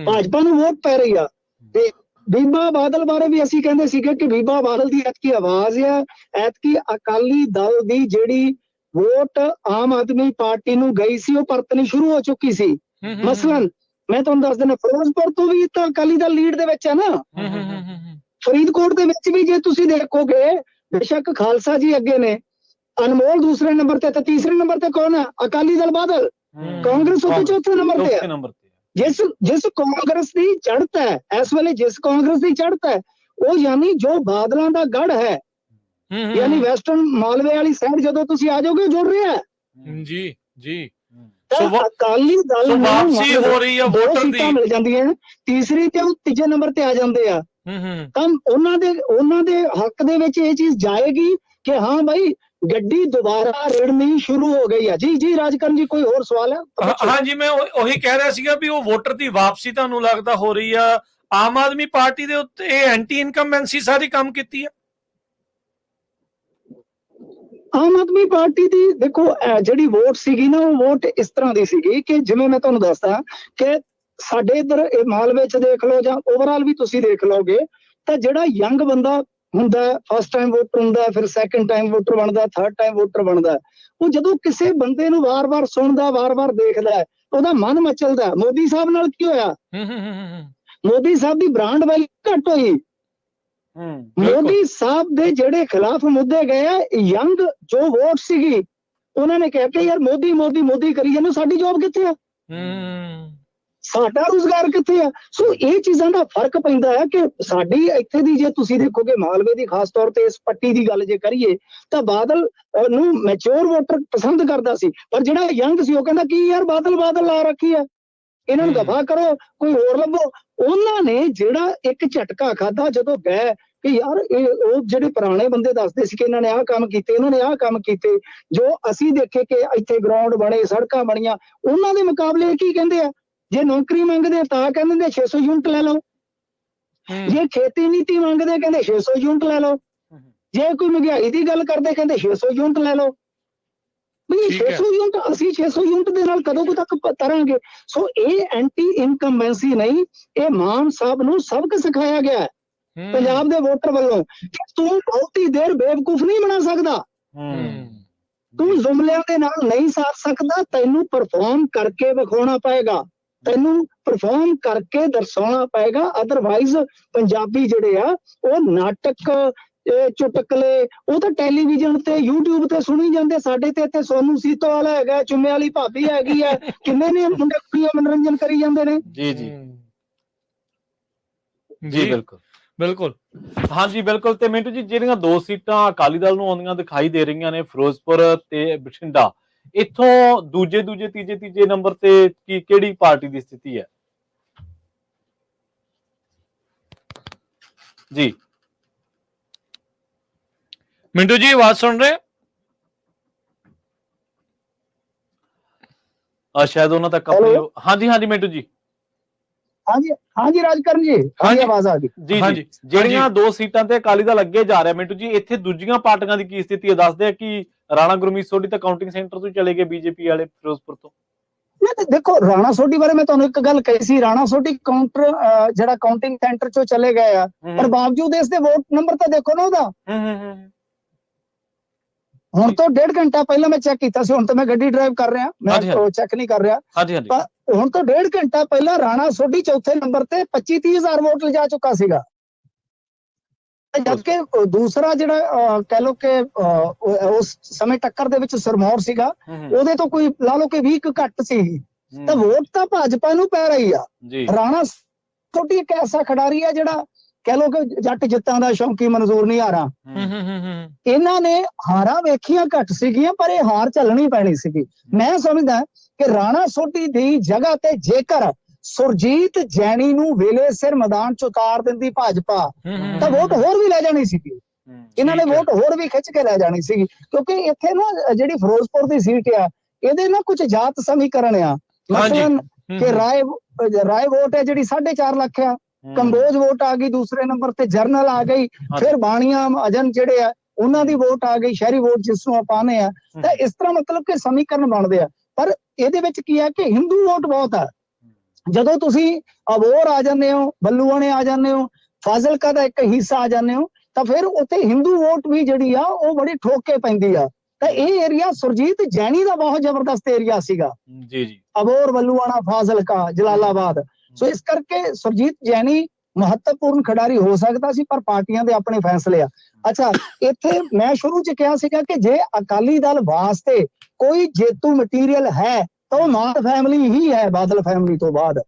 ਭਾਜਪਾ ਨੂੰ ਵੋਟ ਪੈ ਰਹੀ ਆ। ਤੇ ਬੀਬਾ ਬਾਦਲ ਬਾਰੇ ਵੀ ਅਸੀਂ ਕਹਿੰਦੇ ਸੀਗੇ ਕਿ ਬੀਬਾ ਬਾਦਲ ਦੀ ਐਤਕੀ ਆਵਾਜ਼ ਆ, ਐਤਕੀ ਅਕਾਲੀ ਦਲ ਦੀ ਜਿਹੜੀ ਵੋਟ ਆਮ ਆਦਮੀ ਪਾਰਟੀ ਨੂੰ ਗਈ ਸੀ ਉਹ ਪਰਤਣੀ ਸ਼ੁਰੂ ਹੋ ਚੁੱਕੀ ਸੀ। ਮਸਲਨ ਮੈਂ ਤੁਹਾਨੂੰ ਦੱਸ ਦਿੰਦਾ, ਫਿਰੋਜ਼ਪੁਰ ਤੋਂ ਵੀ ਤਾਂ ਅਕਾਲੀ ਦਲ ਲੀਡ ਦੇ ਵਿੱਚ ਹੈ ਨਾ, ਫਰੀਦਕੋਟ ਦੇ ਵਿੱਚ ਵੀ ਜੇ ਤੁਸੀਂ ਦੇਖੋਗੇ ਬੇਸ਼ੱਕ ਖਾਲਸਾ ਜੀ ਅੱਗੇ ਨੇ, ਅਨਮੋਲ ਦੂਸਰੇ ਨੰਬਰ ਤੇ ਤੀਸਰੇ ਨੰਬਰ ਤੇ ਕੌਣ ਹੈ? ਅਕਾਲੀ ਦਲ ਬਾਦਲ, ਕਾਂਗਰਸ ਉੱਤੇ ਚੌਥੇ ਨੰਬਰ ਤੇ ਹੈ। ਜਿਸ ਕਾਂਗਰਸ ਦੀ ਚੜ੍ਹਤ ਹੈ ਇਸ ਵੇਲੇ, ਜਿਸ ਕਾਂਗਰਸ ਦੀ ਚੜ੍ਹਤ ਹੈ ਉਹ ਯਾਨੀ ਜੋ ਬਾਦਲਾਂ ਦਾ ਗੜ ਹੈ, ਯਾਨੀ ਵੈਸਟਰਨ ਮਾਲਵੇ ਵਾਲੀ ਸਾਈਡ ਜਦੋਂ ਤੁਸੀਂ ਆ ਜਾਓਗੇ ਜੁੜ ਰਿਹਾ ਜੀ ਜੀ। ਅਕਾਲੀ ਦਲ ਨੂੰ ਵਾਪਸੀ ਹੋ ਰਹੀ ਹੈ, ਵੋਟਰ ਦੀ ਮਿਲ ਜਾਂਦੀਆਂ, ਤੀਸਰੀ ਤੇ ਉਹ ਤੀਜੇ ਨੰਬਰ ਤੇ ਆ ਜਾਂਦੇ ਆ। ਤਾਂ ਉਹਨਾਂ ਦੇ ਹੱਕ ਦੇ ਵਿੱਚ ਇਹ ਚੀਜ਼ ਜਾਏਗੀ ਕਿ ਹਾਂ ਭਾਈ ਗੱਡੀ ਦੁਬਾਰਾ ਰੇੜਨੀ ਸ਼ੁਰੂ ਹੋ ਗਈ ਆ। ਜੀ ਰਾਜਕਰਨ ਜੀ, ਕੋਈ ਹੋਰ ਸਵਾਲ ਹੈ? ਹਾਂਜੀ, ਮੈਂ ਉਹੀ ਕਹਿ ਰਿਹਾ ਸੀਗਾ ਵੀ ਉਹ ਵੋਟਰ ਦੀ ਵਾਪਸੀ ਤੁਹਾਨੂੰ ਲੱਗਦਾ ਹੋ ਰਹੀ ਆ। ਆਮ ਆਦਮੀ ਪਾਰਟੀ ਦੇ ਉੱਤੇ ਇਹ ਐਂਟੀ ਇਨਕਮਬੈਂਸੀ ਸਾਰੀ ਕੰਮ ਕੀਤੀ ਆ। ਆਮ ਆਦਮੀ ਪਾਰਟੀ ਦੀ ਦੇਖੋ ਜਿਹੜੀ ਵੋਟ ਸੀਗੀ ਨਾ, ਉਹ ਵੋਟ ਇਸ ਤਰ੍ਹਾਂ ਦੀ ਸੀਗੀ ਕਿ ਜਿਵੇਂ ਮੈਂ ਤੁਹਾਨੂੰ ਦੱਸਦਾ ਕਿ ਸਾਡੇ ਇੱਧਰ ਮਾਲਵੇ ਚ ਦੇਖ ਲਓ ਜਾਂ ਓਵਰਆਲ ਵੀ ਤੁਸੀਂ ਦੇਖ ਲਓਗੇ ਤਾਂ ਜਿਹੜਾ ਯੰਗ ਬੰਦਾ ਹੁੰਦਾ, ਫਸਟ ਟਾਈਮ ਵੋਟਰ ਹੁੰਦਾ, ਫਿਰ ਸੈਕੰਡ ਟਾਈਮ ਵੋਟਰ ਬਣਦਾ, ਥਰਡ ਟਾਈਮ ਵੋਟਰ ਬਣਦਾ, ਉਹ ਜਦੋਂ ਕਿਸੇ ਬੰਦੇ ਨੂੰ ਵਾਰ-ਵਾਰ ਸੁਣਦਾ, ਵਾਰ-ਵਾਰ ਦੇਖਦਾ, ਉਹਦਾ ਮਨ ਮਚਲਦਾ। ਮੋਦੀ ਸਾਹਿਬ ਨਾਲ ਕੀ ਹੋਇਆ? ਮੋਦੀ ਸਾਹਿਬ ਦੀ ਬ੍ਰਾਂਡ ਵੈਲਿਊ ਘੱਟ ਹੋਈ। ਮੋਦੀ ਸਾਹਿਬ ਦੇ ਜਿਹੜੇ ਖਿਲਾਫ ਮੁੱਦੇ ਗਏ ਆ, ਯੰਗ ਜੋ ਵੋਟ ਸੀਗੀ, ਉਹਨਾਂ ਨੇ ਕਿਹਾ ਕਿ ਯਾਰ ਮੋਦੀ ਕਰੀ ਜਾਂਦੇ, ਸਾਡੀ ਜੌਬ ਕਿੱਥੇ ਆ, ਸਾਡਾ ਰੁਜ਼ਗਾਰ ਕਿੱਥੇ ਆ। ਸੋ ਇਹ ਚੀਜ਼ਾਂ ਦਾ ਫਰਕ ਪੈਂਦਾ ਹੈ ਕਿ ਸਾਡੀ ਇੱਥੇ ਦੀ, ਜੇ ਤੁਸੀਂ ਦੇਖੋਗੇ ਮਾਲਵੇ ਦੀ ਖਾਸ ਤੌਰ ਤੇ ਇਸ ਪੱਟੀ ਦੀ ਗੱਲ ਜੇ ਕਰੀਏ ਤਾਂ ਬਾਦਲ ਨੂੰ ਮੈਚੁਰ ਵੋਟਰ ਪਸੰਦ ਕਰਦਾ ਸੀ, ਪਰ ਜਿਹੜਾ ਯੰਗ ਸੀ ਉਹ ਕਹਿੰਦਾ ਕੀ ਯਾਰ ਬਾਦਲ ਲਾ ਰੱਖੀ ਆ, ਇਹਨਾਂ ਨੂੰ ਦਫਾ ਕਰੋ, ਕੋਈ ਹੋਰ ਲੱਭੋ। ਉਹਨਾਂ ਨੇ ਜਿਹੜਾ ਇੱਕ ਝਟਕਾ ਖਾਦਾ ਜਦੋਂ ਗਏ ਕਿ ਯਾਰ ਉਹ ਜਿਹੜੇ ਪੁਰਾਣੇ ਬੰਦੇ ਦੱਸਦੇ ਸੀ ਕਿ ਇਹਨਾਂ ਨੇ ਆਹ ਕੰਮ ਕੀਤੇ, ਇਹਨਾਂ ਨੇ ਆਹ ਕੰਮ ਕੀਤੇ, ਜੋ ਅਸੀਂ ਦੇਖੇ ਕਿ ਇੱਥੇ ਗਰਾਊਂਡ ਬਣੇ, ਸੜਕਾਂ ਬਣੀਆਂ, ਉਹਨਾਂ ਦੇ ਮੁਕਾਬਲੇ ਕੀ ਕਹਿੰਦੇ ਆ? ਜੇ ਨੌਕਰੀ ਮੰਗਦੇ ਤਾਂ ਕਹਿੰਦੇ 600 ਯੂਨਿਟ ਲੈ ਲਓ, ਜੇ ਖੇਤੀ ਨੀਤੀ ਮੰਗਦੇ ਕਹਿੰਦੇ 600 ਯੂਨਿਟ ਲੈ ਲਓ, ਜੇ ਕੋਈ ਮਹਿੰਗਾਈ ਦੀ ਗੱਲ ਕਰਦੇ ਕਹਿੰਦੇ 600 ਯੂਨਿਟ ਲੈ ਲਓ। ਵੀ 600 ਯੂਨਿਟ, ਅਸੀਂ 600 ਯੂਨਿਟ ਦੇ ਨਾਲ ਕਦੋਂ ਤੱਕ ਤਰਾਂਗੇ? ਸੋ ਇਹ ਐਂਟੀ ਇਨਕਮਬੈਂਸੀ ਨਹੀਂ, ਇਹ ਮਾਨ ਸਾਹਿਬ ਨੂੰ ਸਬਕ ਸਿਖਾਇਆ ਗਿਆ ਪੰਜਾਬ ਦੇ ਵੋਟਰ ਵੱਲੋਂ ਕਿ ਤੂੰ ਬਹੁਤੀ ਦੇਰ ਬੇਵਕੂਫ ਨਹੀਂ ਬਣਾ ਸਕਦਾ, ਤੂੰ ਜ਼ੁਮਲਿਆਂ ਦੇ ਨਾਲ ਨਹੀਂ ਸਾਥ ਸਕਦਾ, ਤੈਨੂੰ ਪਰਫਾਰਮ ਕਰਕੇ ਵਿਖਾਉਣਾ ਪਏਗਾ, ਤੈਨੂੰ ਪਰਫਾਰਮ ਕਰਕੇ ਦਰਸਾਉਣਾ ਪਏਗਾ। ਅਦਰਵਾਈਜ਼ ਪੰਜਾਬੀ ਜਿਹੜੇ ਆ ਉਹ ਨਾਟਕ, ਚੁਟਕਲੇ ਉਹ ਤਾਂ ਟੈਲੀਵਿਜ਼ਨ ਤੇ YouTube ਤੇ ਸੁਣੀ ਜਾਂਦੇ, ਸਾਡੇ ਤੇ ਇੱਥੇ ਸੋਨੂ ਸੀਤੋ ਵਾਲਾ ਹੈਗਾ, ਚੁੰਮੇ ਵਾਲੀ ਭਾਬੀ ਹੈਗੀ ਆ, ਕਿੰਨੇ ਨੇ ਮੁੰਡੇ ਕੁੜੀਆਂ ਮਨੋਰੰਜਨ ਕਰੀ ਜਾਂਦੇ ਨੇ। ਜੀ ਬਿਲਕੁਲ ਬਿਲਕੁਲ ਹਾਂਜੀ ਬਿਲਕੁਲ। ਤੇ ਮਿੰਟੂ ਜੀ, ਜਿਹੜੀਆਂ 2 ਸੀਟਾਂ ਅਕਾਲੀ ਦਲ ਨੂੰ ਆਉਂਦੀਆਂ ਦਿਖਾਈ ਦੇ ਰਹੀਆਂ ਨੇ, ਫਿਰੋਜ਼ਪੁਰ ਤੇ ਬਠਿੰਡਾ, ਇੱਥੋਂ ਦੂਜੇ ਤੀਜੇ ਨੰਬਰ ਤੇ ਕਿਹੜੀ ਪਾਰਟੀ ਦੀ ਸਥਿਤੀ ਹੈ ਜੀ? ਮਿੰਟੂ ਜੀ ਆਵਾਜ਼ ਸੁਣ ਰਹੇ? ਸ਼ਾਇਦ ਉਹਨਾਂ ਤੱਕ ਆਪਣੀ। ਹਾਂਜੀ ਮਿੰਟੂ ਜੀ। ਹਾਂਜੀ ਰਾਜਕਰਨ ਜੀ, ਹਾਂਜੀ ਆਵਾਜ਼ ਆ ਗਈ ਜੀ। ਜਿਹੜੀਆਂ 2 ਸੀਟਾਂ ਤੇ ਅਕਾਲੀ ਦਲ ਅੱਗੇ ਜਾ ਰਿਹਾ, ਮਿੰਟੂ ਜੀ, ਇੱਥੇ ਦੂਜੀਆਂ ਪਾਰਟੀਆਂ ਦੀ ਕੀ ਸਥਿਤੀ ਹੈ? ਦੱਸਦੇ ਆ ਕਿ ਰਾਣਾ ਗੁਰਮੀਤ ਸੋਢੀ ਤਾਂ ਕਾਊਂਟਿੰਗ ਸੈਂਟਰ ਤੋਂ ਚਲੇ ਗਏ ਬੀਜੇਪੀ ਵਾਲੇ ਫਿਰੋਜ਼ਪੁਰ ਤੋਂ। ਦੇਖੋ, ਰਾਣਾ ਸੋਢੀ ਬਾਰੇ ਮੈਂ ਤੁਹਾਨੂੰ ਇੱਕ ਗੱਲ ਕਹੀ ਸੀ, ਰਾਣਾ ਸੋਢੀ ਜਿਹੜਾ ਕਾਊਂਟਿੰਗ ਸੈਂਟਰ ਚੋਂ ਚਲੇ ਗਏ ਆ, ਪਰ ਬਾਵਜੂਦ ਇਸ ਦੇ ਵੋਟ ਨੰਬਰ ਤਾਂ ਦੇਖੋ ਨਾ ਉਹਦਾ। ਹੁਣ ਤੋਂ 1.5 ਘੰਟਾ ਪਹਿਲਾਂ ਮੈਂ ਚੈੱਕ ਕੀਤਾ ਸੀ, ਹੁਣ ਤਾਂ ਮੈਂ ਗੱਡੀ ਡਰਾਈਵ ਕਰ ਰਿਹਾ, ਮੈਂ ਚੈੱਕ ਨਹੀਂ ਕਰ ਰਿਹਾ। ਹੁਣ ਤੋਂ 1.5 ਘੰਟਾ ਪਹਿਲਾਂ ਰਾਣਾ ਸੋਢੀ ਚੌਥੇ ਨੰਬਰ ਤੇ 25-30 ਹਜ਼ਾਰ ਵੋਟ ਲਿਜਾ ਚੁੱਕਾ ਸੀਗਾ, ਜਦਕਿ ਦੂਸਰਾ ਜਿਹੜਾ ਕਹਿ ਲੋ ਕਿ ਉਸ ਸਮੇਂ ਟੱਕਰ ਦੇ ਵਿੱਚ ਸਿਰਮੌਰ ਸੀਗਾ, ਉਹਦੇ ਤੋਂ ਕੋਈ ਲਾ ਲੋ ਕਿ 20 ਘੱਟ ਸੀ, ਤਾਂ ਵੋਟ ਤਾਂ ਭਾਜਪਾ ਨੂੰ ਪੈ ਰਹੀ ਆ। ਰਾਣਾ ਸੋਢੀ ਇੱਕ ਐਸਾ ਖਿਡਾਰੀ ਆ ਜਿਹੜਾ ਕਹਿ ਲੋ ਕਿ ਜੱਟ ਜਿੱਤਾਂ ਦਾ ਸ਼ੌਂਕੀ ਮਨਜ਼ੂਰ ਨਹੀਂ ਹਾਰਾ। ਇਹਨਾਂ ਨੇ ਹਾਰਾਂ ਵੇਖੀਆਂ ਘੱਟ ਸੀਗੀਆਂ, ਪਰ ਇਹ ਹਾਰ ਝੱਲਣੀ ਪੈਣੀ ਸੀਗੀ। ਮੈਂ ਸਮਝਦਾ ਕਿ ਰਾਣਾ ਸੋਢੀ ਦੀ ਜਗ੍ਹਾ ਤੇ ਜੇਕਰ ਸੁਰਜੀਤ ਜੈਣੀ ਨੂੰ ਵੇਲੇ ਸਿਰ ਮੈਦਾਨ ਚ ਉਤਾਰ ਦਿੰਦੀ ਭਾਜਪਾ, ਤਾਂ ਵੋਟ ਹੋਰ ਵੀ ਲੈ ਜਾਣੀ ਸੀਗੀ। ਇਹਨਾਂ ਨੇ ਵੋਟ ਹੋਰ ਵੀ ਖਿੱਚ ਕੇ ਲੈ ਜਾਣੀ ਸੀਗੀ, ਕਿਉਂਕਿ ਇੱਥੇ ਨਾ ਜਿਹੜੀ ਫਿਰੋਜ਼ਪੁਰ ਦੀ ਸੀਟ ਆ, ਇਹਦੇ ਨਾ ਕੁਝ ਜਾਤ ਸਮੀਕਰਨ ਆ। ਮਸਲਨ ਕਿ ਰਾਏ ਵੋਟ ਹੈ ਜਿਹੜੀ 4.5 ਲੱਖ ਆ, ਕੰਬੋਜ ਵੋਟ ਆ ਗਈ ਦੂਸਰੇ ਨੰਬਰ ਤੇ, ਜਰਨਲ ਆ ਗਈ, ਫਿਰ ਬਾਣੀਆਂ ਅਜਨ ਜਿਹੜੇ ਆ ਉਹਨਾਂ ਦੀ ਵੋਟ ਆ ਗਈ, ਸ਼ਹਿਰੀ ਵੋਟ ਜਿਸ ਨੂੰ ਆਪਾਂ ਆਨੇ ਆ। ਤਾਂ ਇਸ ਤਰ੍ਹਾਂ ਮਤਲਬ ਕਿ ਸਮੀਕਰਨ ਬਣਦੇ ਆ, ਪਰ ਇਹਦੇ ਵਿੱਚ ਕੀ ਹੈ ਕਿ ਹਿੰਦੂ ਵੋਟ ਬਹੁਤ ਆ। ਜਦੋਂ ਤੁਸੀਂ ਅਬੋਰ ਆ ਜਾਂਦੇ ਹੋ, ਬੱਲੂਆਣੇ ਆ ਜਾਂਦੇ ਹੋ, ਫਾਜ਼ਿਲਕਾ ਦਾ ਇੱਕ ਹਿੱਸਾ ਆ ਜਾਂਦੇ ਹੋ, ਤਾਂ ਫਿਰ ਉੱਥੇ ਹਿੰਦੂ ਵੋਟ ਵੀ ਜਿਹੜੀ ਆ ਉਹ ਬੜੀ ਠੋਕ ਕੇ ਪੈਂਦੀ ਆ। ਤਾਂ ਇਹ ਏਰੀਆ ਸੁਰਜੀਤ ਜੈਣੀ ਦਾ ਬਹੁਤ ਜ਼ਬਰਦਸਤ ਏਰੀਆ ਸੀਗਾ ਜੀ। ਅਬੋਰ, ਬੱਲੂਆਣਾ, ਫਾਜ਼ਿਲਕਾ, ਜਲਾਲਾਬਾਦ। ਸੋ ਇਸ ਕਰਕੇ ਸੁਰਜੀਤ ਜੈਣੀ ਮਹੱਤਵਪੂਰਨ ਖਿਡਾਰੀ ਹੋ ਸਕਦਾ ਸੀ, ਪਰ ਪਾਰਟੀਆਂ ਦੇ ਆਪਣੇ ਫੈਸਲੇ ਆ। ਅੱਛਾ, ਇੱਥੇ ਮੈਂ ਸ਼ੁਰੂ ਚ ਕਿਹਾ ਸੀਗਾ ਕਿ ਜੇ ਅਕਾਲੀ ਦਲ ਵਾਸਤੇ ਕੋਈ ਜੇਤੂ ਮਟੀਰੀਅਲ ਹੈ ਤਾਂ ਉਹ ਮਾਨ ਫੈਮਿਲੀ ਹੀ ਹੈ, ਬਾਦਲ ਫੈਮਿਲੀ ਤੋਂ ਬਾਅਦ।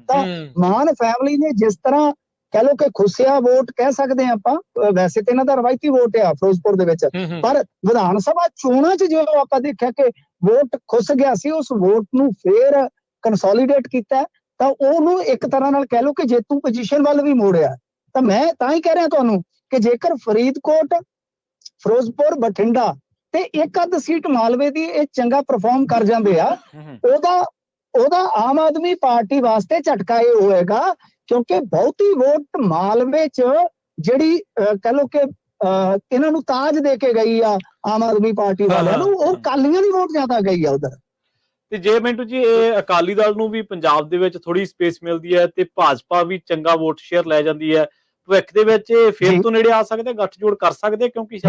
ਤਾਂ ਮਾਨ ਫੈਮਿਲੀ ਨੇ ਜਿਸ ਤਰ੍ਹਾਂ ਕਹਿ ਲੋ ਕਿ ਖੁੱਸਿਆ ਵੋਟ ਕਹਿ ਸਕਦੇ ਆ ਆਪਾਂ, ਵੈਸੇ ਤੇ ਇਹਨਾਂ ਦਾ ਰਵਾਇਤੀ ਵੋਟ ਆ ਫਿਰੋਜ਼ਪੁਰ ਦੇ ਵਿੱਚ, ਪਰ ਵਿਧਾਨ ਸਭਾ ਚੋਣਾਂ ਚ ਜਦੋਂ ਆਪਾਂ ਦੇਖਿਆ ਕਿ ਵੋਟ ਖੁੱਸ ਗਿਆ ਸੀ, ਉਸ ਵੋਟ ਨੂੰ ਫੇਰ ਕੰਸੋਲੀਡੇਟ ਕੀਤਾ, ਤਾਂ ਉਹਨੂੰ ਇੱਕ ਤਰ੍ਹਾਂ ਨਾਲ ਕਹਿ ਲੋ ਕਿ ਜੇਤੂ ਪੋਜੀਸ਼ਨ ਵੱਲ ਵੀ ਮੋੜਿਆ। ਤਾਂ ਮੈਂ ਤਾਂ ਹੀ ਕਹਿ ਰਿਹਾ ਤੁਹਾਨੂੰ ਕਿ ਜੇਕਰ ਫਰੀਦਕੋਟ, ਫਿਰੋਜ਼ਪੁਰ, ਬਠਿੰਡਾ ਤੇ ਇੱਕ ਅੱਧ ਸੀਟ ਮਾਲਵੇ ਦੀ ਇਹ ਚੰਗਾ ਪਰਫਾਰਮ ਕਰ ਜਾਂਦੇ ਆ, ਉਹਦਾ ਆਮ ਆਦਮੀ ਪਾਰਟੀ ਵਾਸਤੇ ਝਟਕਾ ਇਹ ਹੋਏਗਾ, ਕਿਉਂਕਿ ਬਹੁਤੀ ਵੋਟ ਮਾਲਵੇ ਚ ਜਿਹੜੀ ਕਹਿ ਲੋ ਕਿ ਇਹਨਾਂ ਨੂੰ ਤਾਜ ਦੇ ਕੇ ਗਈ ਆ ਆਮ ਆਦਮੀ ਪਾਰਟੀ ਵਾਲਿਆਂ ਨੂੰ, ਉਹ ਕਾਲੀਆਂ ਦੀ ਵੋਟ ਜ਼ਿਆਦਾ ਗਈ ਆ ਉਧਰ। ਤੇ ਜੇ ਮਿੰਟੂ ਜੀ ਇਹ ਅਕਾਲੀ ਦਲ ਨੂੰ ਵੀ ਪੰਜਾਬ ਦੇ ਵਿੱਚ ਥੋੜੀ ਸਪੇਸ ਮਿਲਦੀ ਹੈ ਤੇ ਭਾਜਪਾ ਵੀ ਚੰਗਾ ਵੋਟ ਸ਼ੇਅਰ ਲੈ ਜਾਂਦੀ ਹੈ, ਭਵਿੱਖ ਦੇ ਵਿੱਚ ਫੇਰ ਤੋਂ ਨੇੜੇ ਆ ਸਕਦੇ, ਗੱਠਜੋੜ ਕਰ ਸਕਦੇ? ਕਿਉਂਕਿ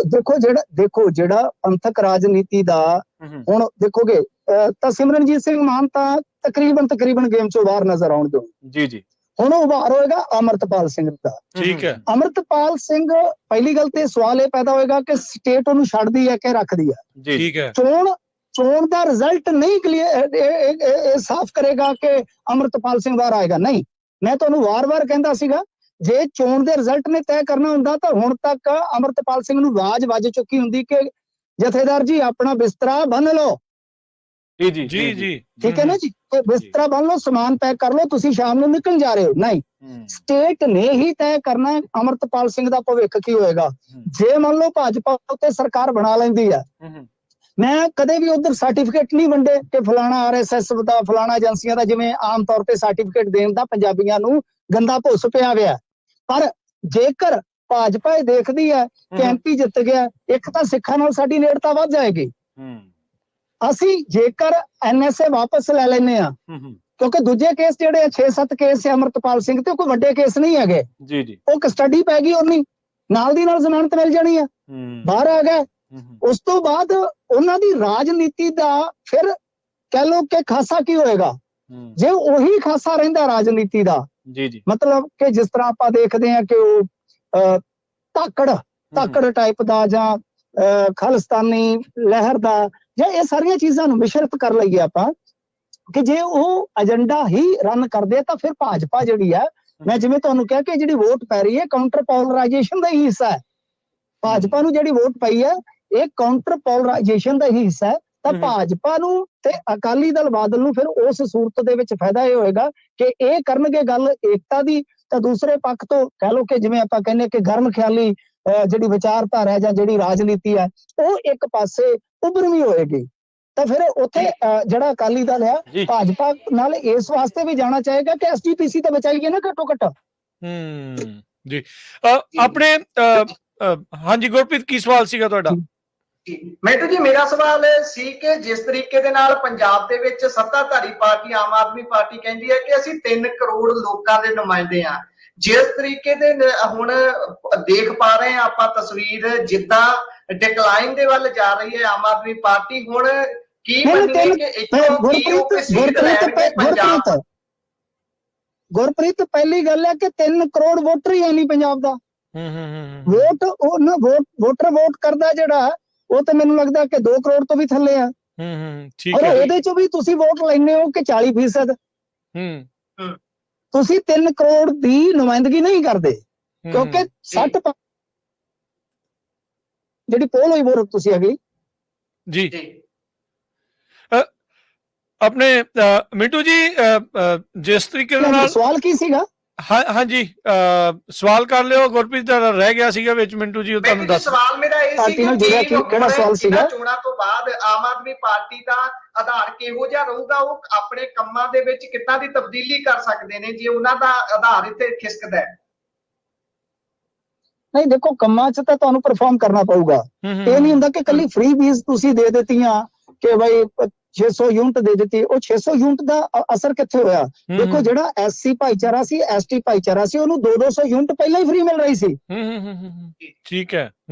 ਬਿਲਕੁਲ ਜਿਹੜਾ ਪੰਥਕ ਰਾਜਨੀਤੀ ਦਾ ਹੁਣ ਦੇਖੋਗੇ ਤਾਂ ਸਿਮਰਨਜੀਤ ਸਿੰਘ ਮਾਨ ਤਾਂ ਤਕਰੀਬਨ ਗੇਮ ਚੋਂ ਬਾਹਰ ਨਜ਼ਰ ਆਉਣ ਦਿਓ ਜੀ। ਹੁਣ ਉਹ ਬਾਹਰ ਹੋਏਗਾ ਅਮਰਤਪਾਲ ਸਿੰਘ ਦਾ। ਠੀਕ ਹੈ, ਅਮਰਤਪਾਲ ਸਿੰਘ, ਪਹਿਲੀ ਗੱਲ ਤੇ ਸਵਾਲ ਇਹ ਪੈਦਾ ਹੋਏਗਾ ਕਿ ਸਟੇਟ ਉਹਨੂੰ ਛੱਡਦੀ ਹੈ ਕਿ ਰੱਖਦੀ ਹੈ। ਠੀਕ ਹੈ, ਚੋਣ ਦਾ ਰਿਜ਼ਲਟ ਨਹੀਂ ਕਲੀਅਰ ਇਹ ਸਾਫ਼ ਕਰੇਗਾ ਕਿ ਅਮਰਤਪਾਲ ਸਿੰਘ ਬਾਹਰ ਆਏਗਾ, ਨਹੀਂ। ਮੈਂ ਤੁਹਾਨੂੰ ਵਾਰ-ਵਾਰ ਕਹਿੰਦਾ ਸੀਗਾ, ਜੇ ਚੋਣ ਦੇ ਰਿਜ਼ਲਟ ਨੇ ਤੈਅ ਕਰਨਾ ਹੁੰਦਾ ਤਾਂ ਹੁਣ ਤੱਕ ਅਮਰਤਪਾਲ ਸਿੰਘ ਨੂੰ ਆਵਾਜ਼ ਵੱਜ ਚੁੱਕੀ ਹੁੰਦੀ ਕਿ ਜਥੇਦਾਰ ਜੀ ਆਪਣਾ ਬਿਸਤਰਾ ਬੰਨ ਲਓ। ਜੀ ਠੀਕ ਹੈ ਨਾ ਜੀ, ਬਿਸਤਰਾ ਬੰਨ ਲਓ, ਸਮਾਨ ਪੈਕ ਕਰ ਲਓ, ਤੁਸੀਂ ਸ਼ਾਮ ਨੂੰ ਨਿਕਲ ਜਾ ਰਹੇ ਹੋ। ਨਹੀਂ, ਸਟੇਟ ਨੇ ਹੀ ਤੈਅ ਕਰਨਾ ਅਮਰਤਪਾਲ ਸਿੰਘ ਦਾ ਭਵਿੱਖ ਕੀ ਹੋਏਗਾ। ਜੇ ਮੰਨ ਲਓ ਭਾਜਪਾ ਉੱਤੇ ਸਰਕਾਰ ਬਣਾ ਲੈਂਦੀ ਹੈ, ਮੈਂ ਕਦੇ ਵੀ ਉਧਰ ਸਰਟੀਫਿਕੇਟ ਨਹੀਂ ਵੰਡੇ ਕਿ ਫਲਾਣਾ RSS ਦਾ, ਫਲਾਣਾ ਏਜੰਸੀਆਂ ਦਾ, ਜਿਵੇਂ ਆਮ ਤੌਰ ਤੇ ਸਰਟੀਫਿਕੇਟ ਦੇਣ ਦਾ ਪੰਜਾਬੀਆਂ ਨੂੰ ਗੰਦਾ ਭੁੱਸ ਪਿਆ ਹੋਇਆ। ਪਰ ਜੇਕਰ ਭਾਜਪਾ ਇਹ ਦੇਖਦੀ ਹੈ ਕਿ MP ਜਿੱਤ ਗਿਆ, ਇੱਕ ਤਾਂ ਸਿੱਖਾਂ ਨਾਲ ਸਾਡੀ ਨੇੜਤਾ ਵੱਧ ਜਾਏਗੀ। ਅਸੀਂ ਜੇਕਰ NSA ਵਾਪਸ ਲੈ ਲੈਨੇ ਆ, ਕਿਉਂਕਿ ਦੂਜੇ ਕੇਸ ਜਿਹੜੇ 6-7 ਕੇਸ ਹੈ ਅਮਰਤਪਾਲ ਸਿੰਘ ਤੇ, ਕੋਈ ਵੱਡੇ ਕੇਸ ਨਹੀਂ ਹੈਗੇ। ਉਹ ਕਸਟਡੀ ਪੈ ਗਈ, ਉਹਨੀ ਨਾਲ ਦੀ ਨਾਲ ਜ਼ਮਾਨਤ ਮਿਲ ਜਾਣੀ ਆ, ਬਾਹਰ ਆ ਗਏ। ਉਸ ਤੋਂ ਬਾਅਦ ਉਹਨਾਂ ਦੀ ਰਾਜਨੀਤੀ ਦਾ ਫਿਰ ਕਹਿ ਲੋ ਕਿ ਖਾਸਾ ਕੀ ਹੋਏਗਾ, ਜੇ ਉਹੀ ਖਾਸਾ ਰਹਿੰਦਾ ਰਾਜਨੀਤੀ ਦਾ। ਮਤਲਬ ਕਿ ਜਿਸ ਤਰ੍ਹਾਂ ਆਪਾਂ ਦੇਖਦੇ ਹਾਂ ਕਿ ਉਹ ਧਾਕੜ ਟਾਈਪ ਦਾ, ਜਾਂ ਖਾਲਿਸਤਾਨੀ ਲਹਿਰ ਦਾ, ਜਾਂ ਇਹ ਸਾਰੀਆਂ ਚੀਜ਼ਾਂ ਨੂੰ ਮਿਸ਼ਰਤ ਕਰ ਲਈਏ ਆਪਾਂ, ਕਿ ਜੇ ਉਹ ਏਜੰਡਾ ਹੀ ਰਨ ਕਰਦੇ ਤਾਂ ਫਿਰ ਭਾਜਪਾ ਜਿਹੜੀ ਹੈ ਮੈਂ ਜਿਵੇਂ ਤੁਹਾਨੂੰ ਕਿਹਾ ਕਿ ਜਿਹੜੀ ਵੋਟ ਪੈ ਰਹੀ ਹੈ ਕਾਊਂਟਰ ਪੋਲਰਾਈਜੇਸ਼ਨ ਦਾ ਹੀ ਹਿੱਸਾ ਹੈ। ਭਾਜਪਾ ਨੂੰ ਜਿਹੜੀ ਵੋਟ ਪਈ ਹੈ ਇਹ ਕਾਊਂਟਰ ਪੋਲਰਾਈਜੇਸ਼ਨ ਦਾ ਹੀ ਹਿੱਸਾ ਹੈ। ਤਾਂ ਭਾਜਪਾ ਨੂੰ ਤੇ ਅਕਾਲੀ ਦਲ ਬਾਦਲ ਨੂੰ ਫਿਰ ਉਸ ਸੂਰਤ ਦੇ ਵਿੱਚ ਫਾਇਦਾ ਇਹ ਹੋਏਗਾ ਕਿ ਇਹ ਕਰਨਗੇ ਗੱਲ ਏਕਤਾ ਦੀ, ਤਾਂ ਦੂਸਰੇ ਪੱਖ ਤੋਂ ਕਹਿ ਲਓ ਕਿ ਜਿਵੇਂ ਆਪਾਂ ਕਹਿੰਦੇ ਕਿ ਗਰਮ ਖਿਆਲੀ ਜਿਹੜੀ ਵਿਚਾਰਧਾਰਾ ਹੈ ਜਾਂ ਜਿਹੜੀ ਰਾਜਨੀਤੀ ਹੈ ਉਹ ਇੱਕ ਪਾਸੇ ਉਭਰਵੀਂ ਹੋਏਗੀ। ਤਾਂ ਫਿਰ ਉੱਥੇ ਜਿਹੜਾ ਅਕਾਲੀ ਦਲ ਹੈ ਭਾਜਪਾ ਨਾਲ ਇਸ ਵਾਸਤੇ ਵੀ ਜਾਣਾ ਚਾਹੇਗਾ ਕਿ ਐਸਜੀਪੀਸੀ ਤਾਂ ਬਚਾਈਏ ਨਾ ਘੱਟੋ ਘੱਟ। ਜੀ ਆਪਣੇ ਹਾਂਜੀ ਗੁਰਪ੍ਰੀਤ ਕੀ ਸਵਾਲ ਸੀਗਾ ਤੁਹਾਡਾ? ਮੈਨੂੰ ਜੀ ਮੇਰਾ ਸਵਾਲ ਸੀ ਕਿ ਜਿਸ ਤਰੀਕੇ ਦੇ ਨਾਲ ਪੰਜਾਬ ਦੇ ਵਿੱਚ ਸੱਤਾਧਾਰੀ ਪਾਰਟੀ ਆਮ ਆਦਮੀ ਪਾਰਟੀ ਕਹਿੰਦੀ ਹੈ ਕਿ ਅਸੀਂ 3 ਕਰੋੜ ਲੋਕਾਂ ਦੇ ਨੁਮਾਇੰਦੇ ਆ, ਜਿਸ ਤਰੀਕੇ ਦੇ ਹੁਣ ਦੇਖ ਪਾ ਰਹੇ ਆ ਆਪਾਂ ਤਸਵੀਰ ਜਿੱਦਾਂ ਡਿਕਲਾਈਨ ਦੇ ਵੱਲ ਜਾ ਰਹੀ ਹੈ ਆਮ ਆਦਮੀ ਪਾਰਟੀ, ਹੁਣ ਕੀ ਮੰਨੀਏ ਕਿ ਇੱਥੋਂ ਕੀ ਉਹ ਸੀਟ ਲੈਣਗੇ ਪੰਜਾਬ? ਗੁਰਪ੍ਰੀਤ ਪਹਿਲੀ ਗੱਲ ਹੈ ਕਿ 3 ਕਰੋੜ ਵੋਟਰ ਹੀ ਹੈ ਨਹੀਂ ਪੰਜਾਬ ਦਾ। ਵੋਟਰ ਵੋਟ ਕਰਦਾ ਜਿਹੜਾ ਉਹ ਤਾਂ ਮੈਨੂੰ ਲੱਗਦਾ ਕਿ 2 ਕਰੋੜ ਤੋਂ ਵੀ ਥੱਲੇ ਆ। ਠੀਕ ਹੈ, ਉਹਦੇ ਚੋਂ ਵੀ ਤੁਸੀਂ ਵੋਟ ਲੈਂਦੇ ਹੋ ਕਿ 40%। ਤੁਸੀਂ 3 ਕਰੋੜ ਦੀ ਨੁਮਾਇੰਦਗੀ ਨਹੀਂ ਕਰਦੇ ਕਿਉਂਕਿ 60 ਜਿਹੜੀ ਪੋਲ ਹੋਈ ਵੋਟ ਤੁਸੀਂ ਅਗਲੀ ਜੀ। ਆਪਣੇ ਮਿੰਟੂ ਜੀ ਜਿਸ ਤਰੀਕੇ ਨਾਲ ਸਵਾਲ ਕੀ ਸੀਗਾ? ਹਾਂਜੀ ਸਵਾਲ ਕਰ ਲਿਓ ਗੁਰਪ੍ਰੀਤ ਦਾ ਰਹਿ ਗਿਆ ਸੀਗਾ ਵਿੱਚ। ਮਿੰਟੂ ਜੀ ਤੁਹਾਨੂੰ ਦੱਸ। ਸਵਾਲ ਮੇਰਾ ਇਹ ਸੀ ਕਿ ਕਿਹੜਾ ਸਵਾਲ ਸੀਗਾ? ਚੋਣਾਂ ਤੋਂ ਬਾਅਦ ਆਮ ਆਦਮੀ ਪਾਰਟੀ ਦਾ ਆਧਾਰ ਕਿਹੋ ਜਿਹਾ ਰਹੂਗਾ? ਉਹ ਆਪਣੇ ਕੰਮਾਂ ਦੇ ਵਿੱਚ ਕਿੱਦਾਂ ਦੀ ਤਬਦੀਲੀ ਕਰ ਸਕਦੇ ਨੇ ਜੇ ਉਹਨਾਂ ਦਾ ਆਧਾਰ ਇੱਥੇ ਖਿਸਕਦਾ ਹੈ? ਨਹੀਂ ਦੇਖੋ, ਕੰਮਾਂ 'ਚ ਤਾਂ ਤੁਹਾਨੂੰ ਪਰਫਾਰਮ ਕਰਨਾ ਪਊਗਾ। ਇਹ ਨਹੀਂ ਹੁੰਦਾ ਕਿ ਕੱਲੀ ਫ੍ਰੀ ਬੀਜ਼ ਤੁਸੀਂ ਦੇ ਦਿੱਤੀਆਂ ਕਿ ਬਾਈ 600 ਯੂਨਿਟ ਦੇ ਦਿੱਤੀ। ਉਹ 600 ਯੂਨਿਟ ਦਾ ਅਸਰ ਕਿੱਥੇ ਹੋਇਆ? ਦੇਖੋ ਜਿਹੜਾ ਐਸਸੀ ਭਾਈਚਾਰਾ ਸੀ, ਐਸਟੀ ਭਾਈਚਾਰਾ ਸੀ, ਉਹਨੂੰ 200 ਯੂਨਿਟ ਪਹਿਲਾਂ ਹੀ ਫ੍ਰੀ ਮਿਲ ਰਹੀ ਸੀ। ਠੀਕ ਹੈ।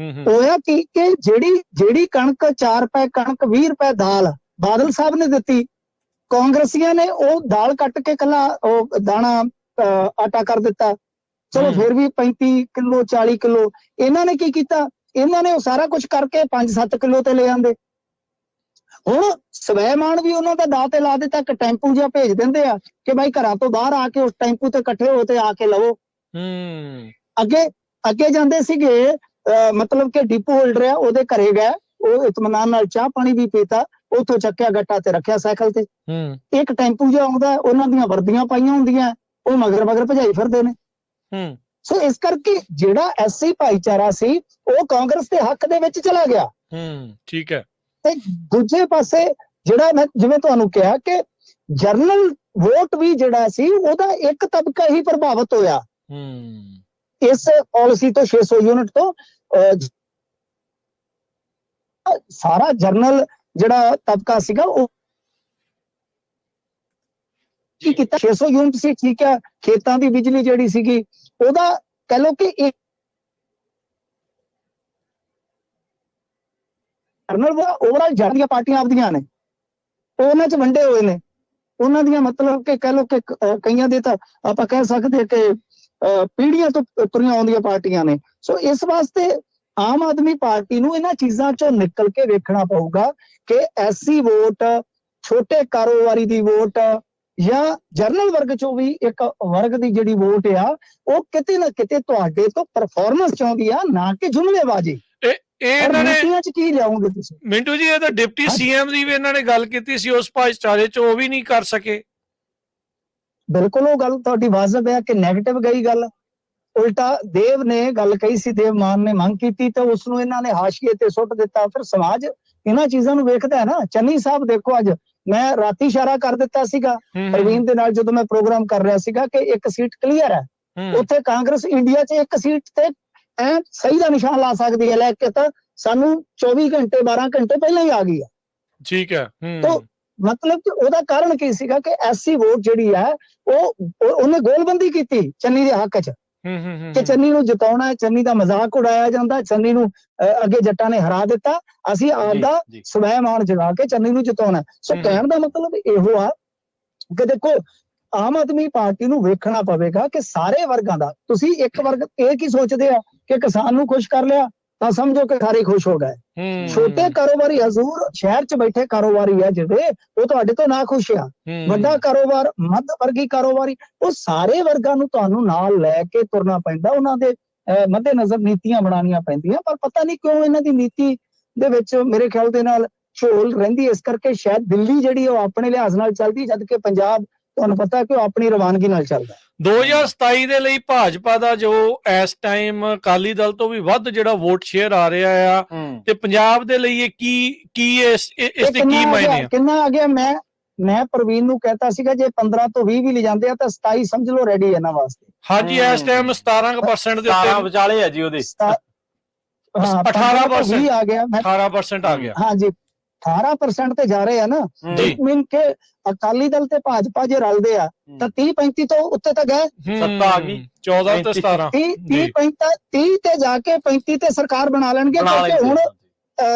ਹੋਇਆ ਕਿ ਜਿਹੜੀ ਕਣਕ 4 ਰੁਪਏ ਕਣਕ 20 ਰੁਪਏ ਦਾਲ ਬਾਦਲ ਸਾਹਿਬ ਨੇ ਦਿੱਤੀ, ਕਾਂਗਰਸੀਆਂ ਨੇ ਉਹ ਦਾਲ ਕੱਟ ਕੇ ਕੱਲਾ ਉਹ ਦਾਣਾ ਆਟਾ ਕਰ ਦਿੱਤਾ। ਚਲੋ ਫਿਰ ਵੀ 35 ਕਿਲੋ 40 ਕਿਲੋ ਇਹਨਾਂ ਨੇ ਕੀ ਕੀਤਾ? ਇਹਨਾਂ ਨੇ ਉਹ ਸਾਰਾ ਕੁਝ ਕਰਕੇ 5-7 ਕਿਲੋ ਤੇ ਲੈ ਆਂਦੇ। ਹੁਣ ਸਵੈਮਾਨ ਵੀ ਉਹਨਾਂ ਦਾ ਦਾਅ ਤੇ ਲਾ ਦਿੱਤਾ ਕਿ ਟੈਂਪੂ ਜਿਹਾ ਭੇਜ ਦਿੰਦੇ ਆ ਕਿ ਬਾਈ ਘਰਾਂ ਤੋਂ ਬਾਹਰ ਆ ਕੇ ਉਸ ਟੈਂਪੂ ਤੇ ਇਕੱਠੇ ਹੋ ਤੇ ਆ ਕੇ ਲਵੋ। ਅੱਗੇ ਜਾਂਦੇ ਸੀਗੇ ਮਤਲਬ ਕਿ ਡਿਪੂ ਹੋਲਡਰ ਆ ਉਹਦੇ ਘਰੇ ਗਏ, ਉਹ ਇਤਮਾਨਾਨ ਨਾਲ ਚਾਹ ਪਾਣੀ ਵੀ ਪੀਤਾ, ਉੱਥੋਂ ਚੱਕਿਆ ਗੱਟਾ ਤੇ ਰੱਖਿਆ ਸਾਈਕਲ ਤੇ। ਇੱਕ ਟੈਂਪੂ ਜਿਹਾ ਆਉਂਦਾ, ਉਹਨਾਂ ਦੀਆਂ ਵਰਦੀਆਂ ਪਾਈਆਂ ਹੁੰਦੀਆਂ, ਉਹ ਮਗਰ ਭਜਾਈ ਫਿਰਦੇ ਨੇ। ਸੋ ਇਸ ਕਰਕੇ ਜਿਹੜਾ ਐਸਸੀ ਭਾਈਚਾਰਾ ਸੀ ਉਹ ਕਾਂਗਰਸ ਦੇ ਹੱਕ ਦੇ ਵਿੱਚ ਚਲਾ ਗਿਆ। ਠੀਕ ਹੈ। ਤੇ ਦੂਜੇ ਪਾਸੇ ਜਿਹੜਾ ਮੈਂ ਜਿਵੇਂ ਤੁਹਾਨੂੰ ਕਿਹਾ ਕਿ ਜਰਨਲ ਵੋਟ ਵੀ ਜਿਹੜਾ ਸੀ ਉਹਦਾ ਇੱਕ ਤਬਕਾ ਹੀ ਪ੍ਰਭਾਵਿਤ ਹੋਇਆ ਇਸ ਪਾਲਿਸੀ ਤੋਂ, 600 ਯੂਨਿਟ ਤੋਂ। ਸਾਰਾ ਜਰਨਲ ਜਿਹੜਾ ਤਬਕਾ ਸੀਗਾ ਉਹ ਕੀ ਕੀਤਾ? 600 ਯੂਨਿਟ ਸੀ, ਠੀਕ ਹੈ। ਖੇਤਾਂ ਦੀ ਬਿਜਲੀ ਜਿਹੜੀ ਸੀਗੀ ਉਹਦਾ ਕਹਿ ਲਓ ਕਿ ਓਵਰਆਲ ਜਿਹੜੀਆਂ ਪਾਰਟੀਆਂ ਆਪਦੀਆਂ ਨੇ ਉਹਨਾਂ 'ਚ ਵੰਡੇ ਹੋਏ ਨੇ। ਉਹਨਾਂ ਦੀਆਂ ਮਤਲਬ ਕਿ ਕਹਿ ਲਓ ਕਿ ਕਈਆਂ ਦੇ ਤਾਂ ਆਪਾਂ ਕਹਿ ਸਕਦੇ ਕਿ ਪੀੜ੍ਹੀਆਂ ਤੋਂ ਤੁਰੀਆਂ ਆਉਂਦੀਆਂ ਪਾਰਟੀਆਂ ਨੇ। ਸੋ ਇਸ ਵਾਸਤੇ ਆਮ ਆਦਮੀ ਪਾਰਟੀ ਨੂੰ ਇਹਨਾਂ ਚੀਜ਼ਾਂ 'ਚੋਂ ਨਿਕਲ ਕੇ ਵੇਖਣਾ ਪਊਗਾ ਕਿ ਐਸੀ ਵੋਟ, ਛੋਟੇ ਕਾਰੋਬਾਰੀ ਦੀ ਵੋਟ ਜਾਂ ਜਰਨਲ ਵਰਗ 'ਚੋਂ ਵੀ ਇੱਕ ਵਰਗ ਦੀ ਜਿਹੜੀ ਵੋਟ ਆ ਉਹ ਕਿਤੇ ਨਾ ਕਿਤੇ ਤੁਹਾਡੇ ਤੋਂ ਪਰਫਾਰਮੈਂਸ ਚਾਹੁੰਦੀ ਆ, ਨਾ ਕਿ ਜੁਮਲੇਬਾਜ਼ੀ। ਇਹਨਾਂ ਨੇ ਕੀ ਲਿਆਉਂਗੇ ਤੁਸੀਂ? ਮਿੰਟੂ ਜੀ ਇਹ ਤਾਂ ਡਿਪਟੀ ਸੀਐਮ ਦੀ ਵੀ ਇਹਨਾਂ ਨੇ ਗੱਲ ਕੀਤੀ ਸੀ ਉਸ ਭਾਈਚਾਰੇ 'ਚ, ਉਹ ਵੀ ਨਹੀਂ ਕਰ ਸਕੇ। ਬਿਲਕੁਲ ਉਹ ਗੱਲ ਤੁਹਾਡੀ ਵਾਜਬ ਹੈ ਕਿ ਨੈਗੇਟਿਵ ਗਈ ਗੱਲ। ਉਲਟਾ ਦੇਵ ਨੇ ਗੱਲ ਕਹੀ ਸੀ, ਦੇਵ ਮਾਨ ਨੇ ਮੰਗ ਕੀਤੀ ਤੇ ਉਸ ਨੂੰ ਇਹਨਾਂ ਨੇ ਹਾਸ਼ੀਏ ਤੇ ਸੁੱਟ ਦਿੱਤਾ। ਫਿਰ ਸਮਾਜ ਇਹਨਾਂ ਚੀਜ਼ਾਂ ਨੂੰ ਵੇਖਦਾ ਹੈ ਨਾ। ਚੰਨੀ ਸਾਹਿਬ ਦੇਖੋ, ਅੱਜ ਮੈਂ ਰਾਤੀ ਇਸ਼ਾਰਾ ਕਰ ਦਿੱਤਾ ਸੀਗਾ ਪ੍ਰਵੀਨ ਦੇ ਨਾਲ ਜਦੋਂ ਮੈਂ ਪ੍ਰੋਗਰਾਮ ਕਰ ਰਿਹਾ ਸੀਗਾ ਕਿ ਇੱਕ ਸੀਟ ਕਲੀਅਰ ਹੈ। ਉੱਥੇ ਕਾਂਗਰਸ ਇੰਡੀਆ 'ਚ ਇੱਕ ਸੀਟ ਤੇ ਸਹੀ ਦਾ ਨਿਸ਼ਾਨ ਲਾ ਸਕਦੀ ਹੈ, ਲੈ ਕੇ ਤਾਂ ਸਾਨੂੰ 24 ਘੰਟੇ 12 ਘੰਟੇ ਪਹਿਲਾਂ ਹੀ ਆ ਗਈ ਹੈ। ਠੀਕ ਹੈ। ਤਾਂ ਮਤਲਬ ਕਿ ਉਹਦਾ ਕਾਰਨ ਕੀ ਸੀਗਾ ਕਿ ਐਸੀ ਵੋਟ ਜਿਹੜੀ ਹੈ ਉਹਨੇ ਗੋਲਬੰਦੀ ਕੀਤੀ ਚੰਨੀ ਦੇ ਹੱਕ 'ਚ ਕਿ ਚੰਨੀ ਨੂੰ ਜਿਤਾਉਣਾ ਹੈ, ਚੰਨੀ ਦਾ ਮਜ਼ਾਕ ਉਡਾਇਆ ਜਾਂਦਾ, ਚੰਨੀ ਨੂੰ ਅੱਗੇ ਜੱਟਾਂ ਨੇ ਹਰਾ ਦਿੱਤਾ, ਅਸੀਂ ਆਪਦਾ ਸਵੈਮਾਨ ਜਗਾ ਕੇ ਚੰਨੀ ਨੂੰ ਜਿਤਾਉਣਾ। ਸੋ ਕਹਿਣ ਦਾ ਮਤਲਬ ਇਹੋ ਆ ਕਿ ਦੇਖੋ ਆਮ ਆਦਮੀ ਪਾਰਟੀ ਨੂੰ ਵੇਖਣਾ ਪਵੇਗਾ ਕਿ ਸਾਰੇ ਵਰਗਾਂ ਦਾ। ਤੁਸੀਂ ਇੱਕ ਵਰਗ ਇਹ ਕੀ ਸੋਚਦੇ ਆ ਕਿ ਕਿਸਾਨ ਨੂੰ ਖੁਸ਼ ਕਰ ਲਿਆ, ਤਾਂ ਸਮਝੋ ਕਿ ਸਾਰੇ ਖੁਸ਼ ਹੋ ਗਏ। ਛੋਟੇ ਕਾਰੋਬਾਰੀ ਹਜ਼ੂਰ ਸ਼ਹਿਰ 'ਚ ਬੈਠੇ ਕਾਰੋਬਾਰੀ ਆ ਜਿਹੜੇ, ਉਹ ਤੁਹਾਡੇ ਤੋਂ ਨਾ ਖੁਸ਼ ਆ। ਵੱਡਾ ਕਾਰੋਬਾਰ, ਮੱਧ ਵਰਗੀ ਕਾਰੋਬਾਰੀ, ਉਹ ਸਾਰੇ ਵਰਗਾਂ ਨੂੰ ਤੁਹਾਨੂੰ ਨਾਲ ਲੈ ਕੇ ਤੁਰਨਾ ਪੈਂਦਾ, ਉਹਨਾਂ ਦੇ ਮੱਦੇ ਨਜ਼ਰ ਨੀਤੀਆਂ ਬਣਾਉਣੀਆਂ ਪੈਂਦੀਆਂ। ਪਰ ਪਤਾ ਨਹੀਂ ਕਿਉਂ ਇਹਨਾਂ ਦੀ ਨੀਤੀ ਦੇ ਵਿੱਚ ਮੇਰੇ ਖਿਆਲ ਦੇ ਨਾਲ ਝੋਲ ਰਹਿੰਦੀ, ਇਸ ਕਰਕੇ ਸ਼ਾਇਦ ਦਿੱਲੀ ਜਿਹੜੀ ਉਹ ਆਪਣੇ ਲਿਹਾਜ਼ ਨਾਲ ਚੱਲਦੀ, ਜਦ ਕਿ ਪੰਜਾਬ ਤੁਹਾਨੂੰ ਪਤਾ ਕਿ ਉਹ ਆਪਣੀ ਰਵਾਨਗੀ ਨਾਲ ਚੱਲਦਾ। 2027 ਦੇ ਲਈ ਭਾਜਪਾ ਦਾ ਜੋ ਇਸ ਟਾਈਮ ਅਕਾਲੀ ਦਲ ਤੋਂ ਵੀ ਵੱਧ ਜਿਹੜਾ ਵੋਟ ਸ਼ੇਅਰ ਆ ਰਿਹਾ ਆ, ਤੇ ਪੰਜਾਬ ਦੇ ਲਈ ਇਹ ਕੀ ਇਸ ਦੇ ਕੀ ਮਾਇਨੇ ਆ? ਕਿੰਨਾ ਆ ਗਿਆ? ਮੈਂ ਪ੍ਰਵੀਨ ਨੂੰ ਕਹਿਤਾ ਸੀਗਾ ਜੇ 15 ਤੋਂ 20 ਵੀ ਲੈ ਜਾਂਦੇ ਆ ਤਾਂ 27 ਸਮਝ ਲਓ ਰੈਡੀ ਹੈ ਇਹਨਾਂ ਵਾਸਤੇ। ਹਾਂਜੀ, ਇਸ ਟਾਈਮ 17% ਦੇ ਉੱਤੇ ਵਿਚਾਲੇ ਹੈ ਜੀ ਉਹਦੇ। 18% ਆ ਗਿਆ, 18% ਆ ਗਿਆ। ਹਾਂਜੀ, 18% ਤੇ ਜਾ ਰਹੇ ਆ ਨਾ। ਮੀਨ ਕਿ ਅਕਾਲੀ ਦਲ ਤੇ ਭਾਜਪਾ ਜੇ ਰਲਦੇ ਆ ਤਾਂ 30-35 ਤੋਂ ਉੱਤੇ ਤਾਂ ਗਏ। ਸੱਤਾ ਆ ਗਈ 14 ਤੇ 17, 30 ਤੇ ਜਾ ਕੇ 35 ਤੇ ਸਰਕਾਰ ਬਣਾ ਲੈਣਗੇ। ਕਿਉਂਕਿ ਹੁਣ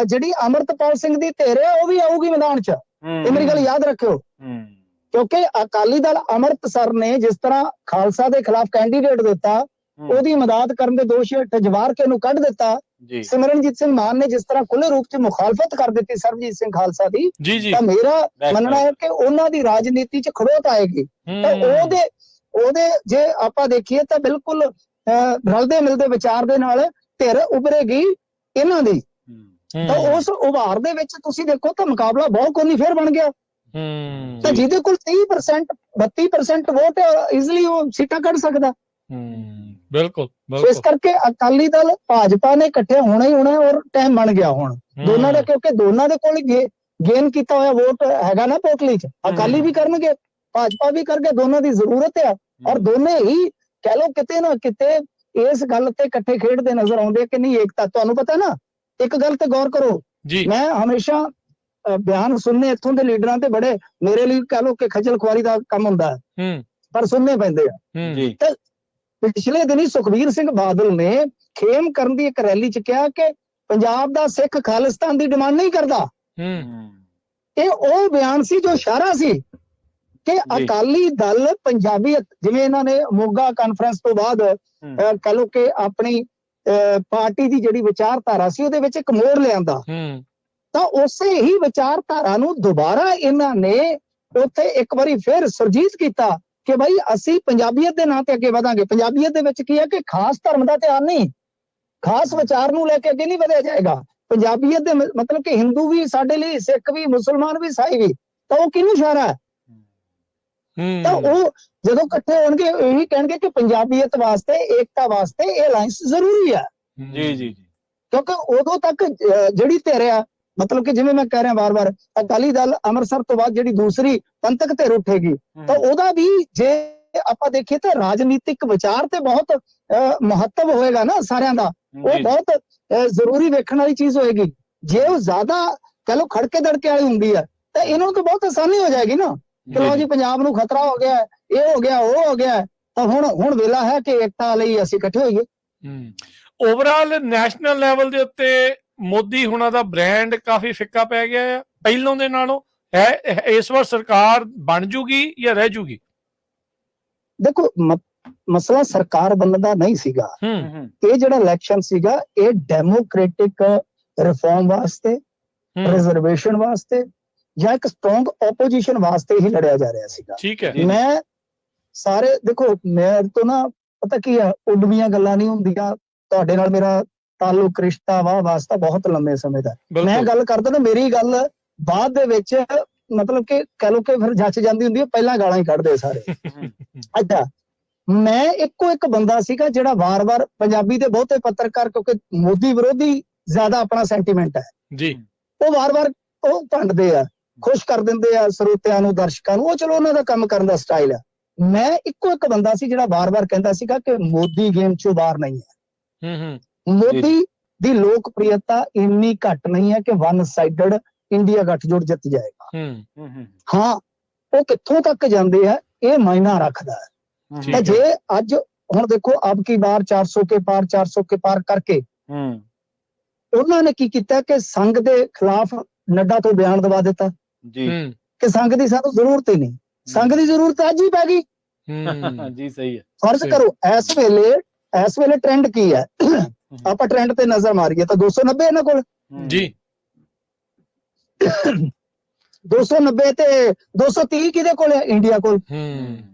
ਜਿਹੜੀ ਅਮਰਤਪਾਲ ਸਿੰਘ ਦੀ ਧਿਰ ਹੈ ਉਹ ਵੀ ਆਊਗੀ ਮੈਦਾਨ 'ਚ, ਇਹ ਮੇਰੀ ਗੱਲ ਯਾਦ ਰੱਖਿਓ। ਕਿਉਂਕਿ ਅਕਾਲੀ ਦਲ ਅੰਮ੍ਰਿਤਸਰ ਨੇ ਜਿਸ ਤਰ੍ਹਾਂ ਖਾਲਸਾ ਦੇ ਖਿਲਾਫ ਕੈਂਡੀਡੇਟ ਦਿੱਤਾ, ਉਹਦੀ ਮਦਦ ਕਰਨ ਦੇ ਦੋਸ਼ ਹੇਠ ਜਵਾਰ ਕੇ ਨੂੰ ਕੱਢ ਦਿੱਤਾ। ਸਿਮਰਨਜੀਤ ਸਿੰਘ ਮਾਨ ਨੇ ਜਿਸ ਤਰ੍ਹਾਂ ਖੁੱਲੇ ਰੂਪ 'ਚ ਮੁਖਾਲਫਤ ਕਰ ਦਿੱਤੀ ਸਰਬਜੀਤ ਸਿੰਘ ਖਾਲਸਾ ਦੀ, ਤਾਂ ਮੇਰਾ ਮੰਨਣਾ ਹੈ ਕਿ ਉਹਨਾਂ ਦੀ ਰਾਜਨੀਤੀ 'ਚ ਖੜੋਤ ਆਏਗੀ। ਤਾਂ ਉਹਦੇ ਜੇ ਆਪਾਂ ਦੇਖੀਏ ਤਾਂ ਬਿਲਕੁਲ ਰਲਦੇ ਮਿਲਦੇ ਵਿਚਾਰ ਦੇ ਨਾਲ ਧਿਰ ਉਭਰੇਗੀ ਇਹਨਾਂ ਦੀ। ਤਾਂ ਉਸ ਉਭਾਰ ਦੇ ਵਿੱਚ ਤੁਸੀਂ ਦੇਖੋ ਤਾਂ ਮੁਕਾਬਲਾ ਬਹੁਤ ਕੋਨੀ ਫੇਰ ਬਣ ਗਿਆ। ਤਾਂ ਜਿਹਦੇ ਕੋਲ 30% 32% ਵੋਟ ਇਜ਼ੀਲੀ ਉਹ ਸੀਟਾਂ ਕੱਢ ਸਕਦਾ। ਬਿਲਕੁਲ। ਇਸ ਕਰਕੇ ਅਕਾਲੀ ਦਲ ਭਾਜਪਾ ਨੇ ਇਕੱਠੇ ਹੋਣਾ ਹੀ ਹੋਣਾ, ਔਰ ਟਾਈਮ ਬਣ ਗਿਆ ਹੁਣ ਦੋਨਾਂ ਦਾ, ਕਿਉਂਕਿ ਦੋਨਾਂ ਦੇ ਕੋਲ ਗੇਨ ਕੀਤਾ ਹੋਇਆ ਵੋਟ ਹੈਗਾ ਨਾ ਪੋਟਲੀ 'ਚ। ਅਕਾਲੀ ਵੀ ਕਰਨਗੇ, ਭਾਜਪਾ ਵੀ ਕਰਨਗੇ, ਦੋਨਾਂ ਦੀ ਜ਼ਰੂਰਤ ਆ। ਔਰ ਦੋਨੇ ਹੀ ਕਹਿ ਲਓ ਕਿਤੇ ਨਾ ਕਿਤੇ ਇਸ ਗੱਲ ਤੇ ਇਕੱਠੇ ਖੇਡਦੇ ਨਜ਼ਰ ਆਉਂਦੇ ਕਿ ਨਹੀਂ ਏਕਤਾ। ਤੁਹਾਨੂੰ ਪਤਾ ਨਾ, ਇੱਕ ਗੱਲ ਤੇ ਗੌਰ ਕਰੋ, ਮੈਂ ਹਮੇਸ਼ਾ ਬਿਆਨ ਸੁਣਨੇ ਇੱਥੋਂ ਦੇ ਲੀਡਰਾਂ ਤੇ ਬੜੇ, ਮੇਰੇ ਲਈ ਕਹਿ ਲਓ ਕਿ ਖੱਜਲ ਖੁਆਰੀ ਦਾ ਕੰਮ ਹੁੰਦਾ ਹੈ, ਪਰ ਸੁਣਨੇ ਪੈਂਦੇ ਆ। ਪਿਛਲੇ ਦਿਨੀ ਸੁਖਬੀਰ ਸਿੰਘ ਬਾਦਲ ਨੇ ਖੇਮ ਕਰਨ ਦੀ ਇੱਕ ਰੈਲੀ 'ਚ ਕਿਹਾ ਕਿ ਪੰਜਾਬ ਦਾ ਸਿੱਖ ਖਾਲਿਸਤਾਨ ਦੀ ਡਿਮਾਂਡ ਨਹੀਂ ਕਰਦਾ। ਇਹ ਉਹ ਬਿਆਨ ਸੀ ਜੋ ਇਸ਼ਾਰਾ ਸੀ ਕਿ ਅਕਾਲੀ ਦਲ ਪੰਜਾਬੀਅਤ, ਜਿਵੇਂ ਇਹਨਾਂ ਨੇ ਮੋਗਾ ਕਾਨਫਰੰਸ ਤੋਂ ਬਾਅਦ ਕਹਿ ਲਓ ਕਿ ਆਪਣੀ ਪਾਰਟੀ ਦੀ ਜਿਹੜੀ ਵਿਚਾਰਧਾਰਾ ਸੀ ਉਹਦੇ ਵਿੱਚ ਇੱਕ ਮੋੜ ਲਿਆਂਦਾ, ਤਾਂ ਉਸੇ ਹੀ ਵਿਚਾਰਧਾਰਾ ਨੂੰ ਦੁਬਾਰਾ ਇਹਨਾਂ ਨੇ ਉੱਥੇ ਇੱਕ ਵਾਰੀ ਫਿਰ ਸੁਰਜੀਤ ਕੀਤਾ ਕਿ ਭਾਈ ਅਸੀਂ ਪੰਜਾਬੀਅਤ ਦੇ ਨਾਂ ਤੇ ਅੱਗੇ ਵਧਾਂਗੇ। ਪੰਜਾਬੀਅਤ ਦੇ ਵਿੱਚ ਕੀ ਹੈ ਕਿ ਖਾਸ ਧਰਮ ਦਾ ਧਿਆਨ ਨਹੀਂ, ਖਾਸ ਵਿਚਾਰ ਨੂੰ ਲੈ ਕੇ ਅੱਗੇ ਨਹੀਂ ਵਧਿਆ ਜਾਏਗਾ। ਪੰਜਾਬੀਅਤ ਦੇ ਮਤਲਬ ਕਿ ਹਿੰਦੂ ਵੀ ਸਾਡੇ ਲਈ, ਸਿੱਖ ਵੀ, ਮੁਸਲਮਾਨ ਵੀ, ਈਸਾਈ ਵੀ, ਤਾਂ ਉਹ ਕਿਹਨੂੰ ਇਸ਼ਾਰਾ ਹੈ? ਤਾਂ ਉਹ ਜਦੋਂ ਇਕੱਠੇ ਹੋਣਗੇ ਇਹੀ ਕਹਿਣਗੇ ਕਿ ਪੰਜਾਬੀਅਤ ਵਾਸਤੇ, ਏਕਤਾ ਵਾਸਤੇ ਇਹ ਅਲਾਈਅੰਸ ਜ਼ਰੂਰੀ ਹੈ। ਜੀ। ਕਿਉਂਕਿ ਉਦੋਂ ਤੱਕ ਜਿਹੜੀ ਧਿਰ ਆ, ਮਤਲਬ ਕਿ ਜਿਵੇਂ ਮੈਂ ਕਹਿ ਰਿਹਾ ਵਾਰ-ਵਾਰ, ਅਕਾਲੀ ਦਲ ਅੰਮ੍ਰਿਤਸਰ ਤੋਂ ਬਾਅਦ ਜਿਹੜੀ ਦੂਸਰੀ ਪੰਥਕ ਧਿਰ ਉੱਠੇਗੀ, ਤਾਂ ਉਹਦਾ ਵੀ ਜੇ ਆਪਾਂ ਦੇਖੀਏ ਤਾਂ ਰਾਜਨੀਤਿਕ ਵਿਚਾਰ ਤੇ ਬਹੁਤ ਮਹੱਤਵ ਹੋਏਗਾ ਨਾ ਸਾਰਿਆਂ ਦਾ। ਉਹ ਬਹੁਤ ਜ਼ਰੂਰੀ ਵੇਖਣ ਵਾਲੀ ਚੀਜ਼ ਹੋਏਗੀ। ਜੇ ਉਹ ਜ਼ਿਆਦਾ ਕਹਿ ਲਓ ਖੜਕੇ ਦੜਕੇ ਵਾਲੀ ਹੁੰਦੀ ਹੈ ਤਾਂ ਇਹਨਾਂ ਨੂੰ ਤਾਂ ਬਹੁਤ ਆਸਾਨੀ ਹੋ ਜਾਏਗੀ ਨਾ ਕਿ ਲਓ ਜੀ ਪੰਜਾਬ ਨੂੰ ਖਤਰਾ ਹੋ ਗਿਆ, ਇਹ ਹੋ ਗਿਆ, ਉਹ ਹੋ ਗਿਆ। ਤਾਂ ਹੁਣ ਵੇਲਾ ਹੈ ਕਿ ਏਕਤਾ ਲਈ ਅਸੀਂ ਇਕੱਠੇ ਹੋਈਏ। ਓਵਰਆਲ ਨੈਸ਼ਨਲ ਲੈਵਲ ਦੇ ਉੱਤੇ ਮੋਦੀ ਹੁਣਾਂ ਦਾ ਬ੍ਰਾਂਡ ਕਾਫੀ ਫਿੱਕਾ ਪੈ ਗਿਆ ਹੈ ਪਹਿਲੋਂ ਦੇ ਨਾਲੋਂ। ਇਸ ਵਾਰ ਸਰਕਾਰ ਬਣ ਜੂਗੀ ਜਾਂ ਰਹਿ ਜੂਗੀ? ਦੇਖੋ ਮਸਲਾ ਸਰਕਾਰ ਬਣਨ ਦਾ ਨਹੀਂ ਸੀਗਾ। ਇਹ ਜਿਹੜਾ ਇਲੈਕਸ਼ਨ ਸੀਗਾ ਇਹ ਡੈਮੋਕ੍ਰੈਟਿਕ ਰਿਫਾਰਮ ਵਾਸਤੇ, ਰਿਜ਼ਰਵੇਸ਼ਨ ਵਾਸਤੇ ਜਾਂ ਇੱਕ ਸਟਰੋਂਗ ਆਪੋਜੀਸ਼ਨ ਵਾਸਤੇ ਹੀ ਲੜਿਆ ਜਾ ਰਿਹਾ ਸੀਗਾ। ਠੀਕ ਹੈ। ਮੈਂ ਸਾਰੇ ਦੇਖੋ, ਮੇਰੇ ਤੋਂ ਨਾ ਪਤਾ ਕੀ ਆ, ਉਡਵੀਆਂ ਗੱਲਾਂ ਨਹੀਂ ਹੁੰਦੀਆਂ। ਤੁਹਾਡੇ ਨਾਲ ਮੇਰਾ ਤਾਲੁਕ, ਰਿਸ਼ਤਾ, ਵਾਸਤਾ ਬਹੁਤ ਲੰਮੇ ਸਮੇਂ ਦਾ। ਮੈਂ ਗੱਲ ਕਰਦਾ ਨਾ, ਮੇਰੀ ਗੱਲ ਬਾਅਦ ਦੇ ਵਿੱਚ ਮਤਲਬ ਕਿ ਕਹਿ ਲਓ ਕਿ ਫਿਰ ਜੱਚ ਜਾਂਦੀ ਹੁੰਦੀ ਹੈ, ਪਹਿਲਾਂ ਗਾਲਾਂ ਹੀ ਕੱਢਦੇ ਸਾਰੇ। ਅੱਛਾ, ਮੈਂ ਇੱਕੋ ਇੱਕ ਬੰਦਾ ਸੀਗਾ ਜਿਹੜਾ ਵਾਰ-ਵਾਰ ਪੰਜਾਬੀ ਦੇ ਬਹੁਤੇ ਪੱਤਰਕਾਰ, ਕਿਉਂਕਿ ਮੋਦੀ ਵਿਰੋਧੀ ਜ਼ਿਆਦਾ ਆਪਣਾ ਸੈਂਟੀਮੈਂਟ ਹੈ ਜੀ, ਉਹ ਵਾਰ-ਵਾਰ ਉਹ ਭੰਡਦੇ ਆ, ਖੁਸ਼ ਕਰ ਦਿੰਦੇ ਆ ਸਰੋਤਿਆਂ ਨੂੰ, ਦਰਸ਼ਕਾਂ ਨੂੰ। ਉਹ ਚਲੋ ਉਹਨਾਂ ਦਾ ਕੰਮ ਕਰਨ ਦਾ ਸਟਾਈਲ ਹੈ। ਮੈਂ ਇੱਕੋ ਇੱਕ ਬੰਦਾ ਸੀ ਜਿਹੜਾ ਵਾਰ-ਵਾਰ ਕਹਿੰਦਾ ਸੀਗਾ ਕਿ ਮੋਦੀ ਗੇਮ ਚੋਂ ਬਾਹਰ ਨਹੀਂ ਹੈ। ਮੋਦੀ ਦੀ ਲੋਕਪ੍ਰਿਯਤਾ ਇੰਨੀ ਘੱਟ ਨਹੀਂ ਹੈ ਕਿ ਵਨ ਸਾਈਡਡ ਇੰਡੀਆ ਗੱਠਜੋੜ ਜਿੱਤ ਜਾਏਗਾ। ਹਾਂ, ਉਹ ਕਿੱਥੋਂ ਤੱਕ ਜਾਂਦੇ ਆ ਇਹ ਮਾਇਨਾ ਰੱਖਦਾ ਹੈ। ਤਾਂ ਜੇ ਅੱਜ ਹੁਣ ਦੇਖੋ ਅਬ ਕੀ ਬਾਰ 400 ਕੇ ਪਾਰ 400 ਕੇ ਪਾਰ ਕਰਕੇ ਉਹਨਾਂ ਨੇ ਕੀ ਕੀਤਾ ਕਿ ਸੰਘ ਦੇ ਖਿਲਾਫ ਨੱਡਾ ਤੋਂ ਬਿਆਨ ਦਵਾ ਦਿੱਤਾ ਜੀ ਕਿ ਸੰਘ ਦੀ ਸਾਨੂੰ ਜ਼ਰੂਰਤ ਹੀ ਨਹੀਂ। ਸੰਘ ਦੀ ਜ਼ਰੂਰਤ ਅੱਜ ਹੀ ਪੈ ਗਈ ਜੀ। ਸਹੀ ਹੈ। ਫਰਜ਼ ਕਰੋ ਇਸ ਵੇਲੇ ਟ੍ਰੈਂਡ ਕੀ ਹੈ? ਆਪਾਂ ਟ੍ਰੈਂਡ ਤੇ ਨਜ਼ਰ ਮਾਰੀਏ ਤਾਂ 290 ਇਹਨਾਂ ਕੋਲ ਜੀ 290 ਤੇ 230 ਕਿਹਦੇ ਕੋਲ ਹੈ? ਇੰਡੀਆ ਕੋਲ।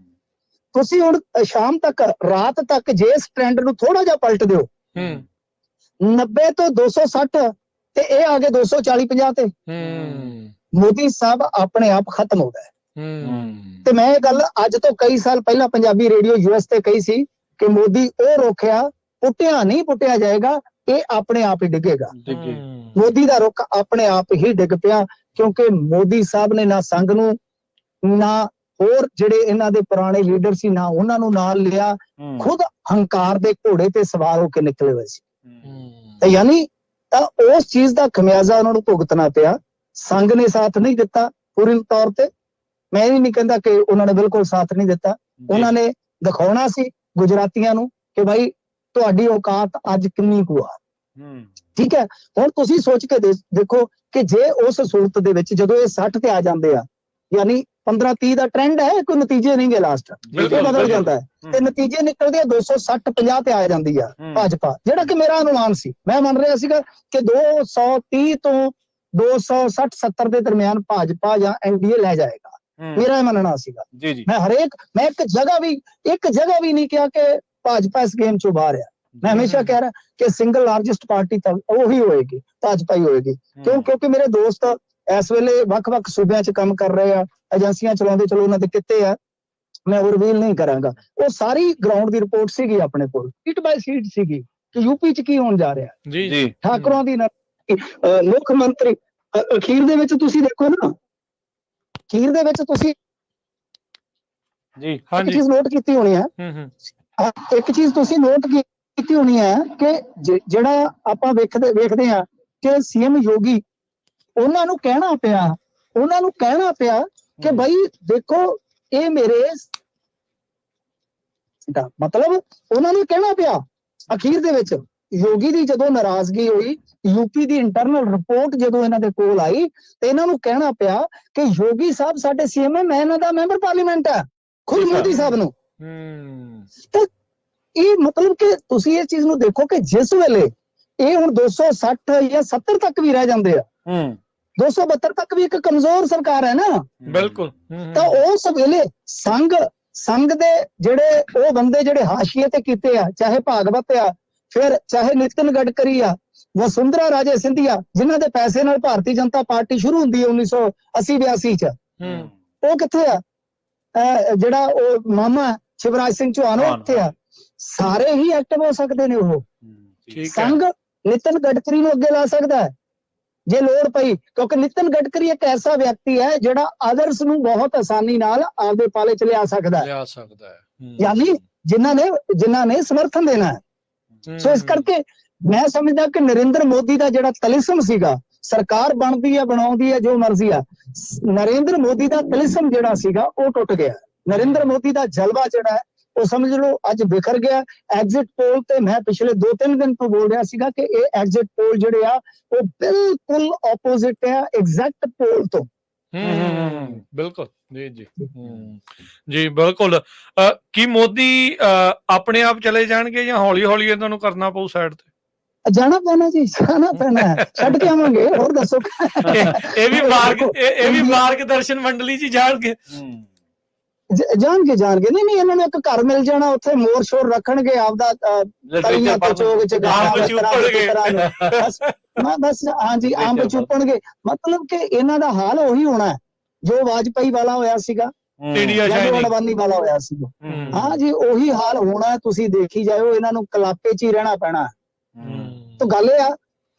ਤੁਸੀਂ ਹੁਣ ਸ਼ਾਮ ਤੱਕ ਰਾਤ ਤੱਕ ਜੇ ਇਸ ਟ੍ਰੈਂਡ ਨੂੰ ਥੋੜਾ ਜਿਹਾ ਪਲਟ ਦਿਓ 90 ਤੋਂ 260 ਤੇ ਇਹ ਆ ਗਏ 240-50 ਤੇ ਮੋਦੀ ਸਾਹਿਬ ਆਪਣੇ ਆਪ ਖਤਮ ਹੋ ਗਏ। ਤੇ ਮੈਂ ਇਹ ਗੱਲ ਅੱਜ ਤੋਂ ਕਈ ਸਾਲ ਪਹਿਲਾਂ ਪੰਜਾਬੀ ਰੇਡੀਓ US ਤੇ ਕਹੀ ਸੀ ਕਿ ਮੋਦੀ ਉਹ ਰੋਕਿਆ, ਪੁੱਟਿਆ ਨਹੀਂ ਪੁੱਟਿਆ ਜਾਏਗਾ, ਇਹ ਆਪਣੇ ਆਪ ਹੀ ਡਿੱਗੇਗਾ। ਮੋਦੀ ਦਾ ਰੁੱਖ ਆਪਣੇ ਆਪ ਹੀ ਡਿੱਗ ਪਿਆ ਕਿਉਂਕਿ ਮੋਦੀ ਸਾਹਿਬ ਨੇ ਨਾ ਸੰਘ ਨੂੰ ਨਾ ਹੋਰ ਜਿਹੜੇ ਇਹਨਾਂ ਦੇ ਪੁਰਾਣੇ ਲੀਡਰ ਸੀ ਨਾ ਉਹਨਾਂ ਨੂੰ ਨਾਲ ਲਿਆ, ਖੁਦ ਹੰਕਾਰ ਦੇ ਘੋੜੇ ਤੇ ਸਵਾਰ ਹੋ ਕੇ ਨਿਕਲੇ ਹੋਏ ਸੀ। ਤੇ ਯਾਨੀ ਤਾਂ ਉਸ ਚੀਜ਼ ਦਾ ਖਮਿਆਜ਼ਾ ਉਹਨਾਂ ਨੂੰ ਭੁਗਤਣਾ ਪਿਆ। ਸੰਘ ਨੇ ਸਾਥ ਨਹੀਂ ਦਿੱਤਾ ਪੂਰੀ ਤੌਰ ਤੇ, ਮੈਂ ਵੀ ਨਹੀਂ ਕਹਿੰਦਾ ਕਿ ਉਹਨਾਂ ਨੇ ਬਿਲਕੁਲ ਸਾਥ ਨਹੀਂ ਦਿੱਤਾ। ਉਹਨਾਂ ਨੇ ਦਿਖਾਉਣਾ ਸੀ ਗੁਜਰਾਤੀਆਂ ਨੂੰ ਕਿ ਭਾਈ ਤੁਹਾਡੀ ਔਕਾਤ ਅੱਜ ਕਿੰਨੀ ਕੁ ਆ। ਠੀਕ ਹੈ, ਹੁਣ ਤੁਸੀਂ ਸੋਚ ਕੇ ਦੇਖੋ ਕਿ ਜੇ ਉਸ ਸੂਰਤ ਦੇ ਵਿੱਚ ਜਦੋਂ ਇਹ 60 ਤੇ ਆ ਜਾਂਦੇ ਆ, ਯਾਨੀ 15-30 ਦਾ ਟ੍ਰੈਂਡ ਹੈ, ਕੋਈ ਨਤੀਜੇ ਨਹੀਂ ਗੇ ਲਾਸਟ ਇਹ ਬਦਲ ਜਾਂਦਾ ਹੈ ਤੇ ਨਤੀਜੇ ਨਿਕਲਦੇ ਆ 260-50 ਤੇ ਆ ਜਾਂਦੀ ਆ ਭਾਜਪਾ, ਜਿਹੜਾ ਕਿ ਮੇਰਾ ਅਨੁਮਾਨ ਸੀ। ਮੈਂ ਮੰਨ ਰਿਹਾ ਸੀਗਾ ਕਿ 230 ਤੋਂ 260-70 ਦੇ ਦਰਮਿਆਨ ਭਾਜਪਾ ਜਾਂ NDA ਲੈ ਜਾਏਗਾ, ਮੇਰਾ ਇਹ ਮੰਨਣਾ ਸੀਗਾ। ਮੈਂ ਇੱਕ ਜਗ੍ਹਾ ਵੀ ਨਹੀਂ ਕਿਹਾ ਕਿ ਭਾਜਪਾ ਇਸ ਗੇਮ ਚੋਂ ਬਾਹਰ ਆ। ਮੈਂ ਹਮੇਸ਼ਾ ਕਹਿ ਰਿਹਾ ਕਿ ਸਿੰਗਲ ਲਾਰਜੈਸਟ ਪਾਰਟੀ ਤਾਂ ਉਹੀ ਹੋਏਗੀ, ਭਾਜਪਾ ਹੀ ਹੋਏਗੀ। ਕਿਉਂਕਿ ਮੇਰੇ ਦੋਸਤ ਇਸ ਵੇਲੇ ਵੱਖ-ਵੱਖ ਸੂਬਿਆਂ 'ਚ ਕੰਮ ਕਰ ਰਹੇ ਆ, ਏਜੰਸੀਆਂ ਚਲਾਉਂਦੇ, ਚਲੋ ਉਹਨਾਂ ਦੇ ਕਿੱਤੇ ਆ, ਮੈਂ ਉਹ ਰਿਵੀਲ ਨਹੀਂ ਕਰਾਂਗਾ। ਉਹ ਸਾਰੀ ਗਰਾਊਂਡ ਦੀ ਰਿਪੋਰਟ ਸੀਗੀ ਆਪਣੇ ਕੋਲ, ਸੀਟ ਬਾਈ ਸੀਟ ਸੀਗੀ ਕਿ ਯੂਪੀ 'ਚ ਕੀ ਹੋਣ ਜਾ ਰਿਹਾ। ਠਾਕੁਰਾਂ ਦੀ ਮੁੱਖ ਮੰਤਰੀ ਅਖੀਰ ਦੇ ਵਿੱਚ ਤੁਸੀਂ ਦੇਖੋ ਨਾ, ਅਖੀਰ ਦੇ ਵਿੱਚ ਤੁਸੀਂ ਇੱਕ ਚੀਜ਼ ਨੋਟ ਕੀਤੀ ਹੋਣੀ ਹੈ, ਇੱਕ ਚੀਜ਼ ਤੁਸੀਂ ਨੋਟ ਕੀਤੀ ਹੋਣੀ ਹੈ ਕਿ ਜਿਹੜਾ ਆਪਾਂ ਵੇਖਦੇ ਆ ਕਿ CM ਯੋਗੀ ਉਹਨਾਂ ਨੂੰ ਕਹਿਣਾ ਪਿਆ ਕਿ ਭਾਈ ਦੇਖੋ ਇਹ ਮੇਰੇ ਮਤਲਬ ਉਹਨਾਂ ਨੂੰ ਕਹਿਣਾ ਪਿਆ ਅਖੀਰ ਦੇ ਵਿੱਚ। ਯੋਗੀ ਦੀ ਜਦੋਂ ਨਾਰਾਜ਼ਗੀ ਹੋਈ, ਯੂਪੀ ਦੀ ਇੰਟਰਨਲ ਰਿਪੋਰਟ ਜਦੋਂ ਇਹਨਾਂ ਦੇ ਕੋਲ ਆਈ ਤੇ ਇਹਨਾਂ ਨੂੰ ਕਹਿਣਾ ਪਿਆ ਕਿ ਯੋਗੀ ਸਾਹਿਬ ਸਾਡੇ CM ਹੈ, ਮੈਂ ਇਹਨਾਂ ਦਾ ਮੈਂਬਰ ਪਾਰਲੀਮੈਂਟ ਆ, ਖੁਦ ਮੋਦੀ ਸਾਹਿਬ ਨੂੰ। ਤੇ ਇਹ ਮਤਲਬ ਕਿ ਤੁਸੀਂ ਇਸ ਚੀਜ਼ ਨੂੰ ਦੇਖੋ ਕਿ ਜਿਸ ਵੇਲੇ ਇਹ ਹੁਣ 260 ਜਾਂ 70 ਤੱਕ ਵੀ ਰਹਿ ਜਾਂਦੇ ਆ, 272 ਤੱਕ ਵੀ ਇੱਕ ਕਮਜ਼ੋਰ ਸਰਕਾਰ ਹੈ ਨਾ। ਬਿਲਕੁਲ। ਤਾਂ ਉਸ ਵੇਲੇ ਸੰਘ ਦੇ ਜਿਹੜੇ ਉਹ ਬੰਦੇ ਜਿਹੜੇ ਹਾਸ਼ੀਏ ਤੇ ਕੀਤੇ ਆ, ਚਾਹੇ ਭਾਗਵਤ ਆ, ਫਿਰ ਚਾਹੇ ਨਿਤਿਨ ਗਡਕਰੀ ਆ, ਵਸੁੰਧਰਾ ਰਾਜੇ ਸਿੰਧੀਆ, ਜਿਨ੍ਹਾਂ ਦੇ ਪੈਸੇ ਨਾਲ ਭਾਰਤੀ ਜਨਤਾ ਪਾਰਟੀ ਸ਼ੁਰੂ ਹੁੰਦੀ ਹੈ 1980-82 ਚ, ਉਹ ਕਿੱਥੇ ਆ? ਜਿਹੜਾ ਉਹ ਮਾਮਾ ਸ਼ਿਵਰਾਜ ਸਿੰਘ ਚੌਹਾਨ ਉਹ ਕਿੱਥੇ ਆ? ਸਾਰੇ ਹੀ ਐਕਟਿਵ ਹੋ ਸਕਦੇ ਨੇ। ਉਹ ਸੰਘ ਨਿਤਿਨ ਗਡਕਰੀ ਨੂੰ ਅੱਗੇ ਲਾ ਸਕਦਾ ਹੈ ਜੇ ਲੋੜ ਪਈ, ਕਿਉਂਕਿ ਨਿਤਿਨ ਗਡਕਰੀ ਇੱਕ ਐਸਾ ਵਿਅਕਤੀ ਹੈ ਜਿਹੜਾ ਆਦਰਸ਼ ਨੂੰ ਬਹੁਤ ਆਸਾਨੀ ਨਾਲ ਆਪਦੇ ਪਾਲੇ ਚ ਲਿਆ ਸਕਦਾ ਹੈ, ਯਾਨੀ ਜਿਨ੍ਹਾਂ ਨੇ ਸਮਰਥਨ ਦੇਣਾ ਹੈ। ਸੋ ਇਸ ਕਰਕੇ ਮੈਂ ਸਮਝਦਾ ਕਿ ਨਰਿੰਦਰ ਮੋਦੀ ਦਾ ਜਿਹੜਾ ਤਲਿਸਮ ਸੀਗਾ, ਸਰਕਾਰ ਬਣਦੀ ਹੈ ਬਣਾਉਂਦੀ ਹੈ ਜੋ ਮਰਜ਼ੀ ਆ, ਨਰਿੰਦਰ ਮੋਦੀ ਦਾ ਤਲਿਸਮ ਜਿਹੜਾ ਸੀਗਾ ਉਹ ਟੁੱਟ ਗਿਆ। ਨਰਿੰਦਰ ਮੋਦੀ ਦਾ ਜਲਵਾ ਜਿਹੜਾ ਹੈ ਉਹ ਸਮਝ ਲਓ ਅੱਜ ਬਿਖਰ ਗਿਆ। ਐਗਜ਼ਿਟ ਪੋਲ ਤੇ ਮੈਂ ਪਿਛਲੇ 2-3 ਦਿਨ ਤੋਂ ਬੋਲ ਰਿਹਾ ਸੀਗਾ ਕਿ ਇਹ ਐਗਜ਼ਿਟ ਪੋਲ ਜਿਹੜੇ ਆ ਉਹ ਬਿਲਕੁਲ ਆਪੋਜ਼ਿਟ ਹੈ ਐਗਜ਼ੈਕਟ ਪੋਲ ਤੋਂ। ਬਿਲਕੁਲ ਜੀ ਬਿਲਕੁਲ। ਕੀ ਮੋਦੀ ਆਪਣੇ ਆਪ ਚਲੇ ਜਾਣਗੇ ਜਾਂ ਹੌਲੀ ਹੌਲੀ ਇਹਨਾਂ ਨੂੰ ਕਰਨਾ ਪਊ ਸਾਈਡ ਤੇ? ਜਾਣਾ ਪੈਣਾ ਜੀ, ਜਾਣਾ ਪੈਣਾ, ਛੱਡ ਕੇ ਆਵਾਂਗੇ। ਹੋਰ ਦੱਸੋ। ਇਹ ਵੀ ਮਾਰਗਦਰਸ਼ਨ ਮੰਡਲੀ ਚ ਜਾਣਗੇ ਨਹੀਂ ਇਹਨਾਂ ਨੂੰ ਇੱਕ ਘਰ ਮਿਲ ਜਾਣਾ, ਉੱਥੇ ਮੋਰ ਸ਼ੋਰ ਰੱਖਣਗੇ ਆਪਦਾ, ਬਸ ਹਾਂਜੀ ਅੰਬ ਚੁੱਪਣਗੇ। ਮਤਲਬ ਕਿ ਇਹਨਾਂ ਦਾ ਹਾਲ ਉਹੀ ਹੋਣਾ ਜੋ ਵਾਜਪਾਈ ਵਾਲਾ ਹੋਇਆ ਸੀਗਾ, ਅਡਵਾਨੀ ਵਾਲਾ ਹੋਇਆ ਸੀਗਾ। ਹਾਂ ਜੀ ਉਹੀ ਹਾਲ ਹੋਣਾ, ਤੁਸੀਂ ਦੇਖੀ ਜਾਓ। ਇਹਨਾਂ ਨੂੰ ਕਲਾਪੇ ਚ ਹੀ ਰਹਿਣਾ ਪੈਣਾ। ਤਾਂ ਗੱਲ ਇਹ ਆ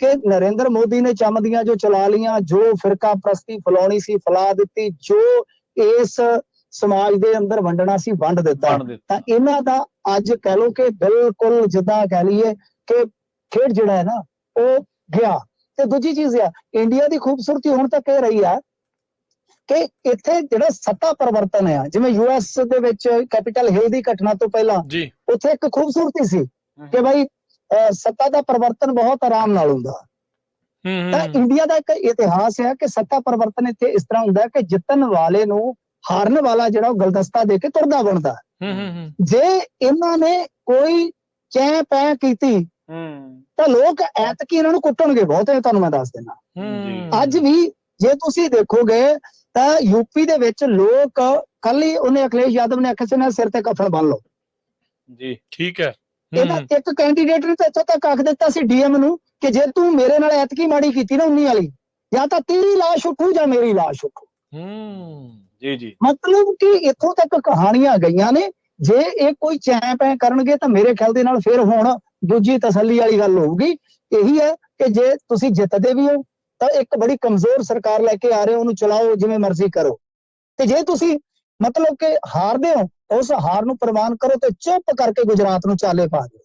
ਕਿ ਨਰਿੰਦਰ ਮੋਦੀ ਨੇ ਚਮਦੀਆਂ ਜੋ ਚਲਾ ਲੀਆਂ, ਜੋ ਫਿਰਕਾ ਪ੍ਰਸਤੀ ਫੈਲਾਉਣੀ ਸੀ ਫੈਲਾ ਦਿੱਤੀ, ਜੋ ਇਸ ਸਮਾਜ ਦੇ ਅੰਦਰ ਵੰਡਣਾ ਸੀ ਵੰਡ ਦਿੱਤਾ। ਤਾਂ ਇਹਨਾਂ ਦਾ ਅੱਜ ਕਹਿ ਲਓ ਕਿ ਬਿਲਕੁਲ ਜਿੱਦਾਂ ਕਹਿ ਲਈਏ ਕਿ ਖੇਡ ਜਿਹੜਾ ਹੈ ਨਾ ਉਹ ਗਿਆ। ਤੇ ਦੂਜੀ ਚੀਜ਼ ਆ, ਇੰਡੀਆ ਦੀ ਖੂਬਸੂਰਤੀ ਹੁਣ ਤੱਕ ਇਹ ਰਹੀ ਆ ਕਿ ਇੱਥੇ ਜਿਹੜਾ ਸੱਤਾ ਪਰਿਵਰਤਨ ਆ, ਜਿਵੇਂ US ਦੇ ਵਿੱਚ ਕੈਪੀਟਲ ਹਿਲ ਦੀ ਘਟਨਾ ਤੋਂ ਪਹਿਲਾਂ ਉੱਥੇ ਇੱਕ ਖੂਬਸੂਰਤੀ ਸੀ ਕਿ ਭਾਈ ਸੱਤਾ ਦਾ ਪਰਿਵਰਤਨ ਬਹੁਤ ਆਰਾਮ ਨਾਲ ਹੁੰਦਾ। ਤਾਂ ਇੰਡੀਆ ਦਾ ਇੱਕ ਇਤਿਹਾਸ ਹੈ ਕਿ ਸੱਤਾ ਪਰਿਵਰਤਨ ਇੱਥੇ ਇਸ ਤਰ੍ਹਾਂ ਹੁੰਦਾ ਕਿ ਜਿੱਤਣ ਵਾਲੇ ਨੂੰ ਹਾਰਨ ਵਾਲਾ ਜਿਹੜਾ ਉਹ ਗੁਲਦਸਤਾ ਦੇ ਕੇ ਤੁਰਦਾ ਬਣਦਾ। ਜੇ ਇਹਨਾਂ ਨੇ ਕੋਈ ਚੈ ਪੈ ਕੀਤੀ ਤਾਂ ਲੋਕ ਐਤਕੀ ਇਹਨਾਂ ਨੂੰ ਕੁੱਟਣਗੇ ਬਹੁਤ, ਇਹ ਤੁਹਾਨੂੰ ਮੈਂ ਦੱਸ ਦਿੰਦਾ। ਅੱਜ ਵੀ ਜੇ ਤੁਸੀਂ ਦੇਖੋਗੇ ਤਾਂ ਯੂਪੀ ਦੇ ਵਿੱਚ ਲੋਕ, ਕੱਲ ਹੀ ਉਹਨੇ ਅਖਿਲੇਸ਼ ਯਾਦਵ ਨੇ ਆਖਿਆ ਸੀ ਨਾ ਸਿਰ ਤੇ ਕਫਨ ਬੰਨ ਲਓ ਜੀ, ਠੀਕ ਹੈ। ਇਹਦਾ ਇੱਕ ਕੈਂਡੀਡੇਟ ਨੇ ਤਾਂ ਇੱਥੋਂ ਤੱਕ ਆਖ ਦਿੱਤਾ ਸੀ ਡੀਐਮ ਨੂੰ ਕਿ ਜੇ ਤੂੰ ਮੇਰੇ ਨਾਲ ਐਤਕੀ ਮਾੜੀ ਕੀਤੀ ਨਾ 19 ਵਾਲੀ, ਜਾਂ ਤਾਂ ਤੇਰੀ ਲਾਸ਼ ਉੱਠੂ ਜਾਂ ਮੇਰੀ ਲਾਸ਼ ਉੱਠੂ। ਜੀ ਜੀ, ਮਤਲਬ ਕਿ ਇੱਥੋਂ ਤੱਕ ਕਹਾਣੀਆਂ ਗਈਆਂ ਨੇ। ਜੇ ਇਹ ਕੋਈ ਚੈਂਪ ਕਰਨਗੇ ਤਾਂ ਮੇਰੇ ਖਿਆਲ ਦੇ ਨਾਲ ਫਿਰ ਹੁਣ ਦੂਜੀ ਤਸੱਲੀ ਵਾਲੀ ਗੱਲ ਹੋਊਗੀ। ਇਹੀ ਹੈ ਕਿ ਜੇ ਤੁਸੀਂ ਜਿੱਤਦੇ ਵੀ ਹੋ ਤਾਂ ਇੱਕ ਬੜੀ ਕਮਜ਼ੋਰ ਸਰਕਾਰ ਲੈ ਕੇ ਆ ਰਹੇ ਹੋ, ਉਹਨੂੰ ਚਲਾਓ ਜਿਵੇਂ ਮਰਜ਼ੀ ਕਰੋ, ਤੇ ਜੇ ਤੁਸੀਂ ਮਤਲਬ ਕਿ ਹਾਰਦੇ ਹੋ ਉਸ ਹਾਰ ਨੂੰ ਪ੍ਰਵਾਨ ਕਰੋ ਤੇ ਚੁੱਪ ਕਰਕੇ ਗੁਜਰਾਤ ਨੂੰ ਚਾਲੇ ਪਾ ਦਿਓ।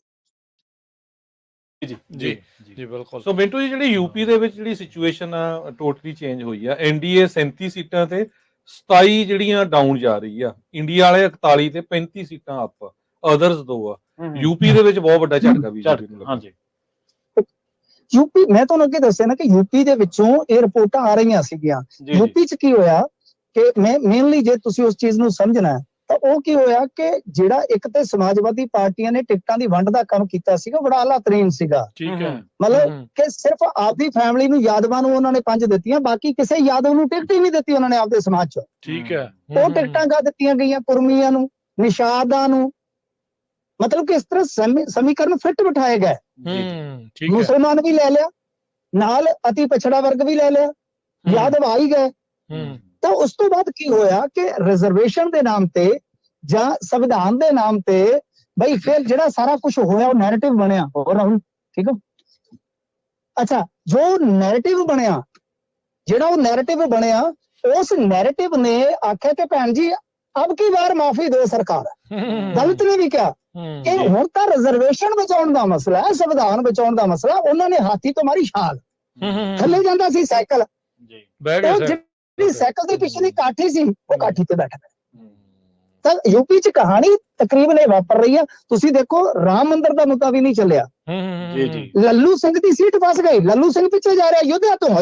ਜੀ ਜੀ ਜੀ ਬਿਲਕੁਲ। ਸੋ ਮਿੰਟੂ ਜੀ, ਜਿਹੜੀ ਯੂਪੀ ਦੇ ਵਿੱਚ ਜਿਹੜੀ ਸਿਚੁਏਸ਼ਨ ਆ ਟੋਟਲੀ ਚੇਂਜ ਹੋਈ ਆ। ਐਨਡੀਏ 37 ਸੀਟਾਂ ਤੇ 27 ਜਿਹੜੀਆਂ ਡਾਊਨ ਜਾ ਰਹੀ ਆ, ਇੰਡੀਆ ਵਾਲੇ 41 ਤੇ 35 ਸੀਟਾਂ ਅਪ, ਅਦਰਸ 2 ਆ। ਯੂਪੀ ਦੇ ਵਿੱਚ ਬਹੁਤ ਵੱਡਾ ਝਟਕਾ ਬੀਜੇਪੀ ਨੂੰ ਲੱਗਾ। ਹਾਂਜੀ, ਯੂਪੀ, ਮੈਂ ਤੁਹਾਨੂੰ ਅੱਗੇ ਦੱਸਿਆ ਨਾ ਕਿ ਯੂਪੀ ਦੇ ਵਿੱਚੋਂ ਇਹ ਰਿਪੋਰਟਾਂ ਆ ਰਹੀਆਂ ਸੀਗੀਆਂ। ਯੂਪੀ ਚ ਕੀ ਹੋਇਆ ਕਿ ਮੈਂ ਮੇਨਲੀ ਜੇ ਤੁਸੀਂ ਉਸ ਚੀਜ਼ ਨੂੰ ਸਮਝਣਾ ਹੈ ਤਾਂ ਉਹ ਕੀ ਹੋਇਆ ਕਿ ਜਿਹੜਾ ਇੱਕ ਤੇ ਸਮਾਜਵਾਦੀ ਪਾਰਟੀਆਂ ਨੇ ਟਿਕਟਾਂ ਦੀ ਵੰਡ ਦਾ ਕੰਮ ਕੀਤਾ ਸੀਗਾ, ਬੜਾ ਆਲਾ ਤਰੀਨ ਸੀਗਾ। ਠੀਕ ਹੈ। ਮਤਲਬ ਕਿ ਸਿਰਫ ਆਪਦੀ ਫੈਮਿਲੀ ਨੂੰ, ਯਾਦਵਾਂ ਨੂੰ ਉਹਨਾਂ ਨੇ 5 ਦਿੱਤੀਆਂ, ਬਾਕੀ ਕਿਸੇ ਯਾਦਵ ਨੂੰ ਟਿਕਟ ਹੀ ਨਹੀਂ ਦਿੱਤੀ ਉਹਨਾਂ ਨੇ ਆਪਦੇ ਸਮਾਜ ਚ। ਠੀਕ ਹੈ। ਉਹ ਟਿਕਟਾਂ ਕਾ ਦਿੱਤੀਆਂ ਗਈਆਂ ਕੁਰਮੀਆਂ ਨੂੰ, ਨਿਸ਼ਾਦਾਂ ਨੂੰ, ਮਤਲਬ ਕਿ ਇਸ ਤਰ੍ਹਾਂ ਸਮੀਕਰਨ ਫਿੱਟ ਬਿਠਾਏ ਗਏ। ਠੀਕ ਹੈ। ਮੁਸਲਮਾਨ ਵੀ ਲੈ ਲਿਆ ਨਾਲ, ਅਤੀ ਪਛੜਾ ਵਰਗ ਵੀ ਲੈ ਲਿਆ, ਯਾਦਵ ਆ ਹੀ ਗਏ। ਤਾਂ ਉਸ ਤੋਂ ਬਾਅਦ ਕੀ ਹੋਇਆ ਕਿ ਰਿਜ਼ਰਵੇਸ਼ਨ ਦੇ ਨਾਮ ਤੇ ਜਾਂ ਸੰਵਿਧਾਨ ਦੇ ਨਾਮ ਤੇ ਬਈ ਫਿਰ ਜਿਹੜਾ ਸਾਰਾ ਕੁਝ ਹੋਇਆ ਉਹ ਨੈਰੇਟਿਵ ਬਣਿਆ। ਹੋਰ ਰਾਹੁਲ ਠੀਕ ਹੋ? ਅੱਛਾ, ਜੋ ਨੈਰੇਟਿਵ ਬਣਿਆ, ਜਿਹੜਾ ਉਹ ਨੈਰੇਟਿਵ ਬਣਿਆ, ਉਸ ਨੈਰੇਟਿਵ ਨੇ ਆਖਿਆ ਕਿ ਭੈਣ ਜੀ ਅਬ ਕੀ ਵਾਰ ਮਾਫੀ ਦਿਓ ਸਰਕਾਰ। ਦਲਿਤ ਨੇ ਵੀ ਕਿਹਾ ਕਿ ਹੁਣ ਤਾਂ ਰਿਜ਼ਰਵੇਸ਼ਨ ਬਚਾਉਣ ਦਾ ਮਸਲਾ ਹੈ, ਸੰਵਿਧਾਨ ਬਚਾਉਣ ਦਾ ਮਸਲਾ। ਉਹਨਾਂ ਨੇ ਹਾਥੀ ਤੋਂ ਮਾਰੀ ਛਾਲ, ਥੱਲੇ ਜਾਂਦਾ ਸੀ ਸਾਈਕਲ, ਜਿਹੜੀ ਸਾਈਕਲ ਦੇ ਪਿਛਲੀ ਕਾਠੀ ਸੀ ਉਹ ਕਾਠੀ ਤੇ ਬੈਠ ਗਏ। ਤਾਂ ਯੂਪੀ ਚ ਕਹਾਣੀ ਤਕਰੀਬਨ ਇਹ ਵਾਪਰ ਰਹੀ ਆ। ਤੁਸੀਂ ਦੇਖੋ ਰਾਮ ਮੰਦਿਰ ਦਾ ਮੁੱਦਾ ਵੀ ਨਹੀਂ ਚੱਲਿਆ। ਜੀ ਜੀ, ਲੱਲੂ ਸਿੰਘ ਦੀ ਸੀਟ ਫਸ ਗਈ, ਲੱਲੂ ਸਿੰਘ ਪਿੱਛੇ ਜਾ ਰਿਹਾ ਯੋਧਿਆ ਤੋਂ। ਇਹ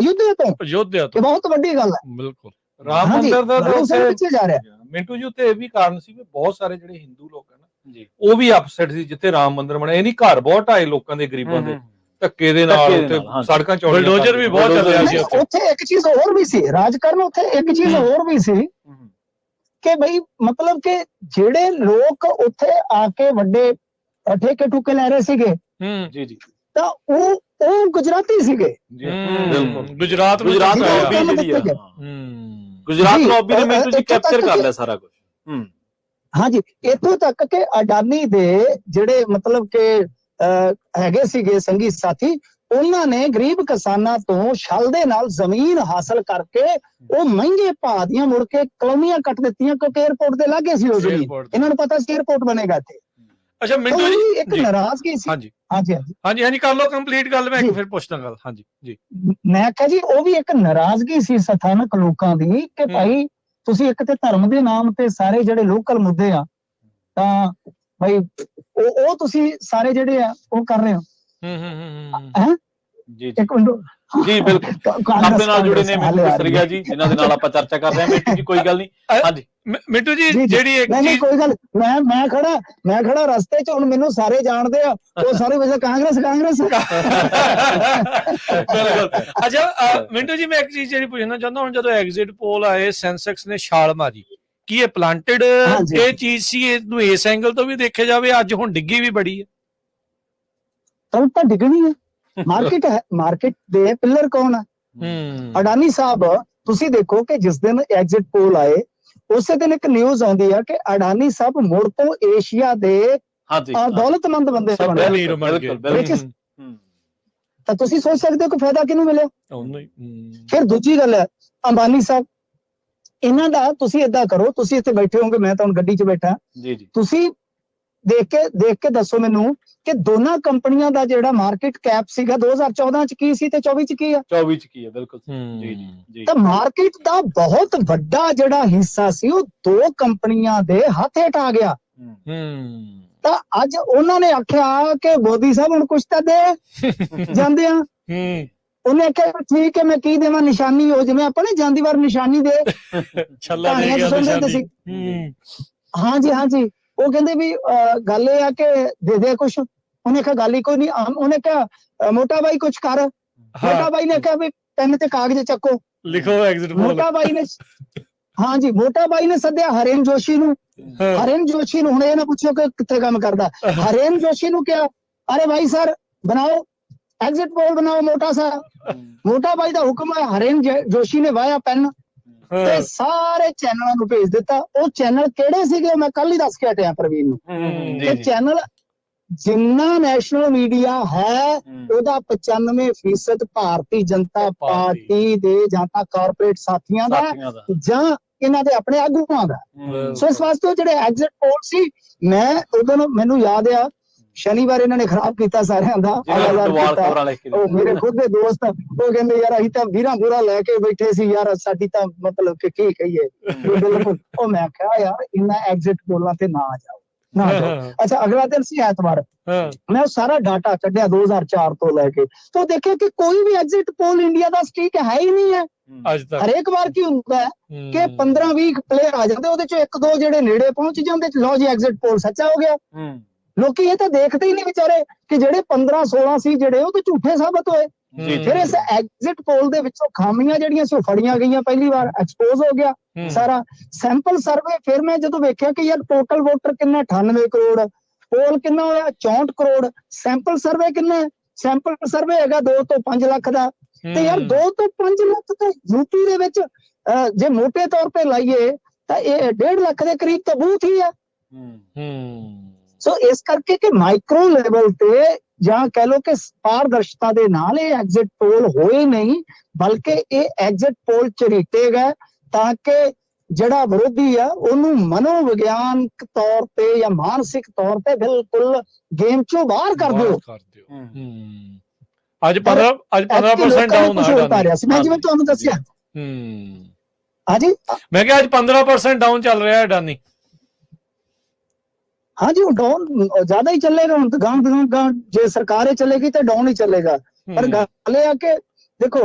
ਬਹੁਤ ਵੱਡੀ ਗੱਲ ਹੈ। ਬਿਲਕੁਲ। ਰਾਮ ਮੰਦਿਰ ਦਾ ਪਿੱਛੇ ਜਾ ਰਿਹਾ। ਮਿੰਟੂ ਜੀ, ਉੱਤੇ ਇਹ ਵੀ ਕਾਰਨ ਸੀ ਵੀ ਬਹੁਤ ਸਾਰੇ ਜਿਹੜੇ ਹਿੰਦੂ ਲੋਕ ਹੈ ਨਾ ਜੀ, ਉਹ ਵੀ ਅਪਸੈਟ ਸੀ ਜਿੱਥੇ ਰਾਮ ਮੰਦਿਰ ਬਣਿਆ। ਇਹ ਨਹੀਂ ਘਰ ਬਹੁਤ ਢਾਏ ਲੋਕਾਂ ਦੇ, ਗਰੀਬਾਂ ਦੇ, ਧੱਕੇ ਦੇ ਨਾਲ ਉੱਤੇ ਸੜਕਾਂ ਚੌੜੀਆਂ, ਬਲਡੋਜ਼ਰ ਵੀ ਬਹੁਤ ਚੱਲ ਰਿਹਾ ਸੀ ਉੱਥੇ। ਇੱਕ ਚੀਜ਼ ਹੋਰ ਵੀ ਸੀ ਰਾਜਕਾਰਨ ਉੱਥੇ, ਇੱਕ ਚੀਜ਼ ਹੋਰ ਵੀ ਸੀ ਕਿ ਬਈ ਮਤਲਬ ਕਿ ਜਿਹੜੇ ਲੋਕ ਉੱਥੇ ਆ ਕੇ ਵੱਡੇ ਠੇਕੇ ਠੁਕੇ ਲੈ ਰਹੇ ਸੀਗੇ ਜੀ ਜੀ, ਤਾਂ ਉਹ ਗੁਜਰਾਤੀ ਸੀਗੇ। ਗੁਜਰਾਤ ਗੁਜਰਾਤ ਲੌਬੀ ਨੇ ਮਿੰਟੂ ਜੀ ਕੈਪਚਰ ਕਰ ਲਿਆ ਸਾਰਾ ਕੁਝ। ਹਾਂਜੀ, ਇੱਥੋਂ ਤੱਕ ਕਿ ਅਡਾਨੀ ਦੇ ਜਿਹੜੇ ਮਤਲਬ ਕਿ ਹੈਗੇ ਸੀਗੇ ਸੰਗੀ ਸਾਥੀ, ਉਹਨਾਂ ਨੇ ਗਰੀਬ ਕਿਸਾਨਾਂ ਤੋਂ ਛਲ ਦੇ ਨਾਲ ਜ਼ਮੀਨ ਹਾਸਲ ਕਰਕੇ ਉਹ ਮਹਿੰਗੇ ਭਾਅ ਦੀਆਂ ਮੁੜ ਕੇ ਕਲੋਨੀਆਂ ਕੱਟ ਦਿੱਤੀਆਂ, ਕਿਉਂਕਿ 에ਅਰਪੋਰਟ ਦੇ ਲਾਗੇ ਸੀ ਉਹ ਜ਼ਮੀਨ। ਇਹਨਾਂ ਨੂੰ ਪਤਾ ਸੀ 에ਅਰਪੋਰਟ ਬਣੇਗਾ ਇੱਥੇ। ਅੱਛਾ ਮਿੰਟੂ ਜੀ, ਇੱਕ ਨਾਰਾਜ਼ਗੀ ਸੀ। ਹਾਂਜੀ ਹਾਂਜੀ, ਕਰ ਲਓ ਕੰਪਲੀਟ ਗੱਲ, ਮੈਂ ਫਿਰ ਪੁੱਛਦਾ ਗੱਲ। ਹਾਂਜੀ ਜੀ, ਮੈਂ ਕਿਹਾ ਜੀ ਉਹ ਵੀ ਇੱਕ ਨਾਰਾਜ਼ਗੀ ਸੀ ਸਥਾਨਕ ਲੋਕਾਂ ਦੀ ਕਿ ਭਾਈ ਤੁਸੀਂ ਇੱਕ ਤੇ ਧਰਮ ਦੇ ਨਾਮ ਤੇ ਸਾਰੇ ਜਿਹੜੇ ਲੋਕਲ ਮੁੱਦੇ ਆ ਤਾਂ ਭਾਈ ਉਹ ਤੁਸੀਂ ਸਾਰੇ ਜਿਹੜੇ ਆ ਉਹ ਕਰ ਰਹੇ ਹੋ। ਜੀ ਇੱਕ ਮਿੰਟ ਜੀ, ਬਿਲਕੁਲ ਆਪਣੇ ਨਾਲ ਜੁੜੇ ਨੇ ਮਿੰਟੂ ਸਰੀਆ ਜੀ, ਜਿਨ੍ਹਾਂ ਦੇ ਨਾਲ ਆਪਾਂ ਚਰਚਾ ਕਰ ਰਹੇ ਹਾਂ। ਮਿੰਟੂ ਜੀ ਕੋਈ ਗੱਲ ਨਹੀਂ। ਹਾਂਜੀ ਮਿੰਟੂ ਜੀ, ਜਿਹੜੀ ਇੱਕ ਚੀਜ਼ ਕੋਈ ਗੱਲ, ਮੈਂ ਖੜਾ ਰਸਤੇ 'ਚ, ਹੁਣ ਮੈਨੂੰ ਸਾਰੇ ਜਾਣਦੇ ਆ, ਉਹ ਸਾਰੇ ਵਜੇ ਕਾਂਗਰਸ ਬਿਲਕੁਲ। ਅੱਛਾ ਮਿੰਟੂ ਜੀ, ਮੈਂ ਇੱਕ ਚੀਜ਼ ਜਿਹੜੀ ਪੁੱਛਣਾ ਚਾਹੁੰਦਾ, ਹੁਣ ਜਦੋਂ ਐਗਜ਼ਿਟ ਪੋਲ ਆਏ, ਸੈਂਸੈਕਸ ਨੇ ਛਾਲ ਮਾਰੀ, ਕੀ ਇਹ ਪਲਾਂਟਡ ਇਹ ਚੀਜ਼ ਸੀ? ਇਹਨੂੰ ਇਸ ਐਂਗਲ ਤੋਂ ਵੀ ਦੇਖਿਆ ਜਾਵੇ, ਅੱਜ ਹੁਣ ਡਿੱਗੀ ਵੀ ਬੜੀ ਹੈ। ਤਾਂ ਡਿੱਗਣੀ ਹੈ। ਮਾਰਕੀਟ ਦੇ ਪਿਲਰ ਕੌਣ ਹੈ? ਅਡਾਨੀ ਸਾਹਿਬ। ਤੁਸੀਂ ਦੇਖੋ ਕਿ ਜਿਸ ਦਿਨ ਐਗਜ਼ਿਟ ਪੋਲ ਆਏ ਉਸੇ ਦਿਨ ਇੱਕ ਨਿਊਜ਼ ਆਉਂਦੀ ਹੈ ਕਿ ਅਡਾਨੀ ਸਾਹਿਬ ਮੁੜ ਤੋਂ ਏਸ਼ੀਆ ਦੇ ਦੌਲਤਮੰਦ ਬੰਦੇ ਬਣੇ। ਤਾਂ ਤੁਸੀਂ ਸੋਚ ਸਕਦੇ ਹੋ ਕਿ ਫਾਇਦਾ ਕਿਹਨੂੰ ਮਿਲਿਆ। ਫਿਰ ਦੂਜੀ ਗੱਲ ਹੈ ਅੰਬਾਨੀ ਸਾਹਿਬ, ਇਹਨਾਂ ਦਾ ਤੁਸੀਂ ਏਦਾਂ ਕਰੋ, ਤੁਸੀਂ ਇੱਥੇ ਬੈਠੇ ਹੋਗੇ, ਮੈਂ ਤਾਂ ਹੁਣ ਗੱਡੀ 'ਚ ਬੈਠਾ, ਤੁਸੀਂ ਦੇਖ ਕੇ ਦੱਸੋ ਮੈਨੂੰ ਕਿ ਦੋਨਾਂ ਕੰਪਨੀਆਂ ਦਾ ਜਿਹੜਾ ਮਾਰਕੀਟ ਕੈਪ ਸੀਗਾ 2014 ਚ ਕੀ ਸੀ ਤੇ 24 ਚ ਕੀ ਆ? 24 ਚ ਕੀ ਹੈ, ਬਿਲਕੁਲ ਜੀ ਜੀ। ਤਾਂ ਮਾਰਕੀਟ ਦਾ ਬਹੁਤ ਵੱਡਾ ਜਿਹੜਾ ਹਿੱਸਾ ਸੀ ਉਹ ਦੋ ਕੰਪਨੀਆਂ ਦੇ ਹੱਥ ਹੇਠ ਆ ਗਿਆ। ਤਾਂ ਅੱਜ ਉਹਨਾਂ ਨੇ ਆਖਿਆ ਕਿ ਮੋਦੀ ਸਾਹਿਬ ਹੁਣ ਕੁਛ ਤਾਂ ਦੇ ਜਾਂਦੇ ਆ। ਉਹਨੇ ਆਖਿਆ ਠੀਕ ਹੈ, ਮੈਂ ਕੀ ਦੇਵਾਂ, ਨਿਸ਼ਾਨੀ ਹੋ ਜਿਵੇਂ ਆਪਾਂ ਨੇ ਜਾਂਦੀ ਵਾਰ ਨਿਸ਼ਾਨੀ ਦੇ ਹਾਂਜੀ। ਉਹ ਕਹਿੰਦੇ ਵੀ ਗੱਲ ਇਹ ਆ ਕਿ ਦੇ ਕੁਛ, ਉਹਨੇ ਕਿਹਾ ਗੱਲ ਹੀ ਕੋਈ ਨਹੀਂ। ਉਹਨੇ ਕਿਹਾ ਮੋਟਾ ਬਾਈ ਕੁਝ ਕਰ। ਮੋਟਾ ਬਾਈ ਨੇ ਕਿਹਾ ਵੀ ਪੈਨ ਤੇ ਕਾਗਜ਼ ਚੱਕੋ, ਲਿਖੋ ਐਗਜ਼ਿਟ ਪੋਲ। ਮੋਟਾ ਬਾਈ ਨੇ ਹਾਂਜੀ ਮੋਟਾ ਬਾਈ ਨੇ ਸੱਦਿਆ ਹਰੇਨ ਜੋਸ਼ੀ ਨੂੰ। ਹਰੇਨ ਜੋਸ਼ੀ ਨੂੰ, ਹੁਣ ਇਹ ਨਾ ਪੁੱਛੋ ਕਿ ਕਿੱਥੇ ਕੰਮ ਕਰਦਾ। ਹਰੇਨ ਜੋਸ਼ੀ ਨੂੰ ਕਿਹਾ अरे भाई सर बनाओ एग्जिट पोल बनाओ मोटा सा। मोटा भाई ਦਾ ਹੁਕਮ ਹੈ। ਹਰੇਨ ਜੋਸ਼ੀ ਨੇ ਵਾਇਆ ਪੈਨ ਤੇ ਸਾਰੇ ਚੈਨਲਾਂ ਨੂੰ ਭੇਜ ਦਿੱਤਾ। ਉਹ ਚੈਨਲ ਕਿਹੜੇ ਸੀਗੇ ਮੈਂ ਕੱਲ ਹੀ ਦੱਸ ਕੇ ਹਟਿਆ ਪ੍ਰਵੀਨ ਨੂੰ। ਇਹ ਚੈਨਲ ਜਿੰਨਾ ਨੈਸ਼ਨਲ ਮੀਡੀਆ ਹੈ ਉਹਦਾ 95% ਭਾਰਤੀ ਜਨਤਾ ਪਾਰਟੀ ਦੇ ਜਾਂ ਤਾਂ ਕਾਰਪੋਰੇਟ ਸਾਥੀਆਂ ਦਾ ਜਾਂ ਇਹਨਾਂ ਦੇ ਆਪਣੇ ਆਗੂਆਂ ਦਾ। ਸੋ ਇਸ ਵਾਸਤੇ ਜਿਹੜੇ ਐਗਜ਼ਿਟ ਪੋਲ ਸੀ, ਮੈਂ ਉਦੋਂ ਮੈਨੂੰ ਯਾਦ ਆ ਸ਼ਨੀਵਾਰ ਇਹਨਾਂ ਨੇ ਖਰਾਬ ਕੀਤਾ ਸਾਰਿਆਂ ਦਾ। ਉਹ ਮੇਰੇ ਖੁਦ ਦੇ ਦੋਸਤ ਉਹ ਕਹਿੰਦੇ ਯਾਰ ਅਸੀਂ ਤਾਂ ਵੀਰਾਂ ਬੁਰਾ ਲੈ ਕੇ ਬੈਠੇ ਸੀ ਯਾਰ, ਸਾਡੀ ਤਾਂ ਮਤਲਬ ਕਿ ਕੀ ਕਹੀਏ। ਬਿਲਕੁਲ ਉਹ ਮੈਂ ਕਿਹਾ ਯਾਰ ਇਹਨਾਂ ਐਗਜ਼ਿਟ ਪੋਲਾਂ ਤੇ ਨਾ ਜਾਓ, ਨਾ ਜਾਓ। ਅੱਛਾ ਅਗਲਾ ਦਿਨ ਸੀ ਐਤਵਾਰ, ਮੈਂ ਉਹ ਸਾਰਾ ਡਾਟਾ ਕੱਢਿਆ 2004 ਤੋਂ ਲੈ ਕੇ, तो ਦੇਖਿਆ ਕਿ ਕੋਈ ਵੀ ਐਗਜ਼ਿਟ ਪੋਲ ਇੰਡੀਆ ਦਾ ਸਟੀਕ ਹੈ ਹੀ ਨਹੀਂ ਹੈ ਅੱਜ ਤੱਕ। ਹਰੇਕ ਵਾਰ ਕੀ ਹੁੰਦਾ ਹੈ ਕਿ 15-20 ਪਲੇਅਰ ਆ ਜਾਂਦੇ, ਉਹਦੇ ਚੋਂ 1-2 ਜਿਹੜੇ ਨੇੜੇ ਪਹੁੰਚ ਜਾਂਦੇ, ਲਓ ਜੀ ਐਗਜ਼ਿਟ ਪੋਲ ਸੱਚਾ ਹੋ ਗਿਆ। ਲੋਕੀ ਇਹ ਤਾਂ ਦੇਖਦੇ ਹੀ ਨਹੀਂ ਵਿਚਾਰੇ ਕਿ ਜਿਹੜੇ 15-16 ਸੀ ਜਿਹੜੇ ਉਹ ਤਾਂ ਝੂਠੇ ਸਾਬਤ ਹੋਏ। ਫਿਰ ਇਸ ਐਗਜ਼ਿਟ ਪੋਲ ਦੇ ਵਿੱਚੋਂ ਖਾਮੀਆਂ ਜਿਹੜੀਆਂ ਸੀ ਉਹ ਫੜੀਆਂ ਗਈਆਂ, ਪਹਿਲੀ ਵਾਰ ਐਕਸਪੋਜ਼ ਹੋ ਗਿਆ ਸਾਰਾ ਸੈਂਪਲ ਸਰਵੇ। ਫਿਰ ਮੈਂ ਜਦੋਂ ਵੇਖਿਆ ਕਿ ਯਾਰ ਟੋਟਲ ਵੋਟਰ ਕਿੰਨਾ 98 ਕਰੋੜ, ਪੋਲ ਕਿੰਨਾ ਹੋਇਆ 64 ਕਰੋੜ, ਸੈਂਪਲ ਸਰਵੇ ਕਿੰਨਾ, ਸੈਂਪਲ ਸਰਵੇ ਹੈਗਾ 2 ਤੋਂ 5 ਲੱਖ ਦਾ। ਤੇ ਯਾਰ 2 ਤੋਂ 5 ਲੱਖ ਤਾਂ ਯੂਪੀ ਦੇ ਵਿੱਚ ਜੇ ਮੋਟੇ ਤੌਰ ਤੇ ਲਾਈਏ ਤਾਂ ਇਹ 1.5 ਲੱਖ ਦੇ ਕਰੀਬ ਤਾਂ ਬੂਥ ਹੀ ਆ। ਸੋ ਇਸ ਕਰਕੇ ਕਿ ਮਾਈਕਰੋ ਲੈਵਲ ਤੇ ਜਾਂ ਕਹਿ ਲੋ ਕਿ ਪਾਰਦਰਸ਼ਤਾ ਦੇ ਨਾਲ ਇਹ ਐਗਜ਼ਿਟ ਪੋਲ ਹੋਏ ਨਹੀਂ, ਬਲਕਿ ਇਹ ਐਗਜ਼ਿਟ ਪੋਲ ਝਰੀਟੇ ਗਏ ਤਾਂ ਕਿ ਜਿਹੜਾ ਵਿਰੋਧੀ ਆ ਉਹਨੂੰ ਮਨੋਵਿਗਿਆਨਕ ਤੌਰ ਤੇ ਜਾਂ ਮਾਨਸਿਕ ਤੌਰ ਤੇ ਬਿਲਕੁਲ ਗੇਮ ਚੋਂ ਬਾਹਰ ਕਰ ਦਿਓ। ਅੱਜ 15% ਡਾਊਨ ਆ ਰਿਹਾ ਸੀ, ਮੈਂ ਜਿਵੇਂ ਤੁਹਾਨੂੰ ਦੱਸਿਆ। ਹਾਂਜੀ ਮੈਂ ਕਿਹਾ ਅੱਜ 15% ਡਾਊਨ ਚੱਲ ਰਿਹਾ ਹੈ ਅਡਾਨੀ। हाँ जी, डाउन ज्यादा ही चलेगा। गांव जे सरकार चलेगी तो डाउन ही चलेगा। पर गल ये कि देखो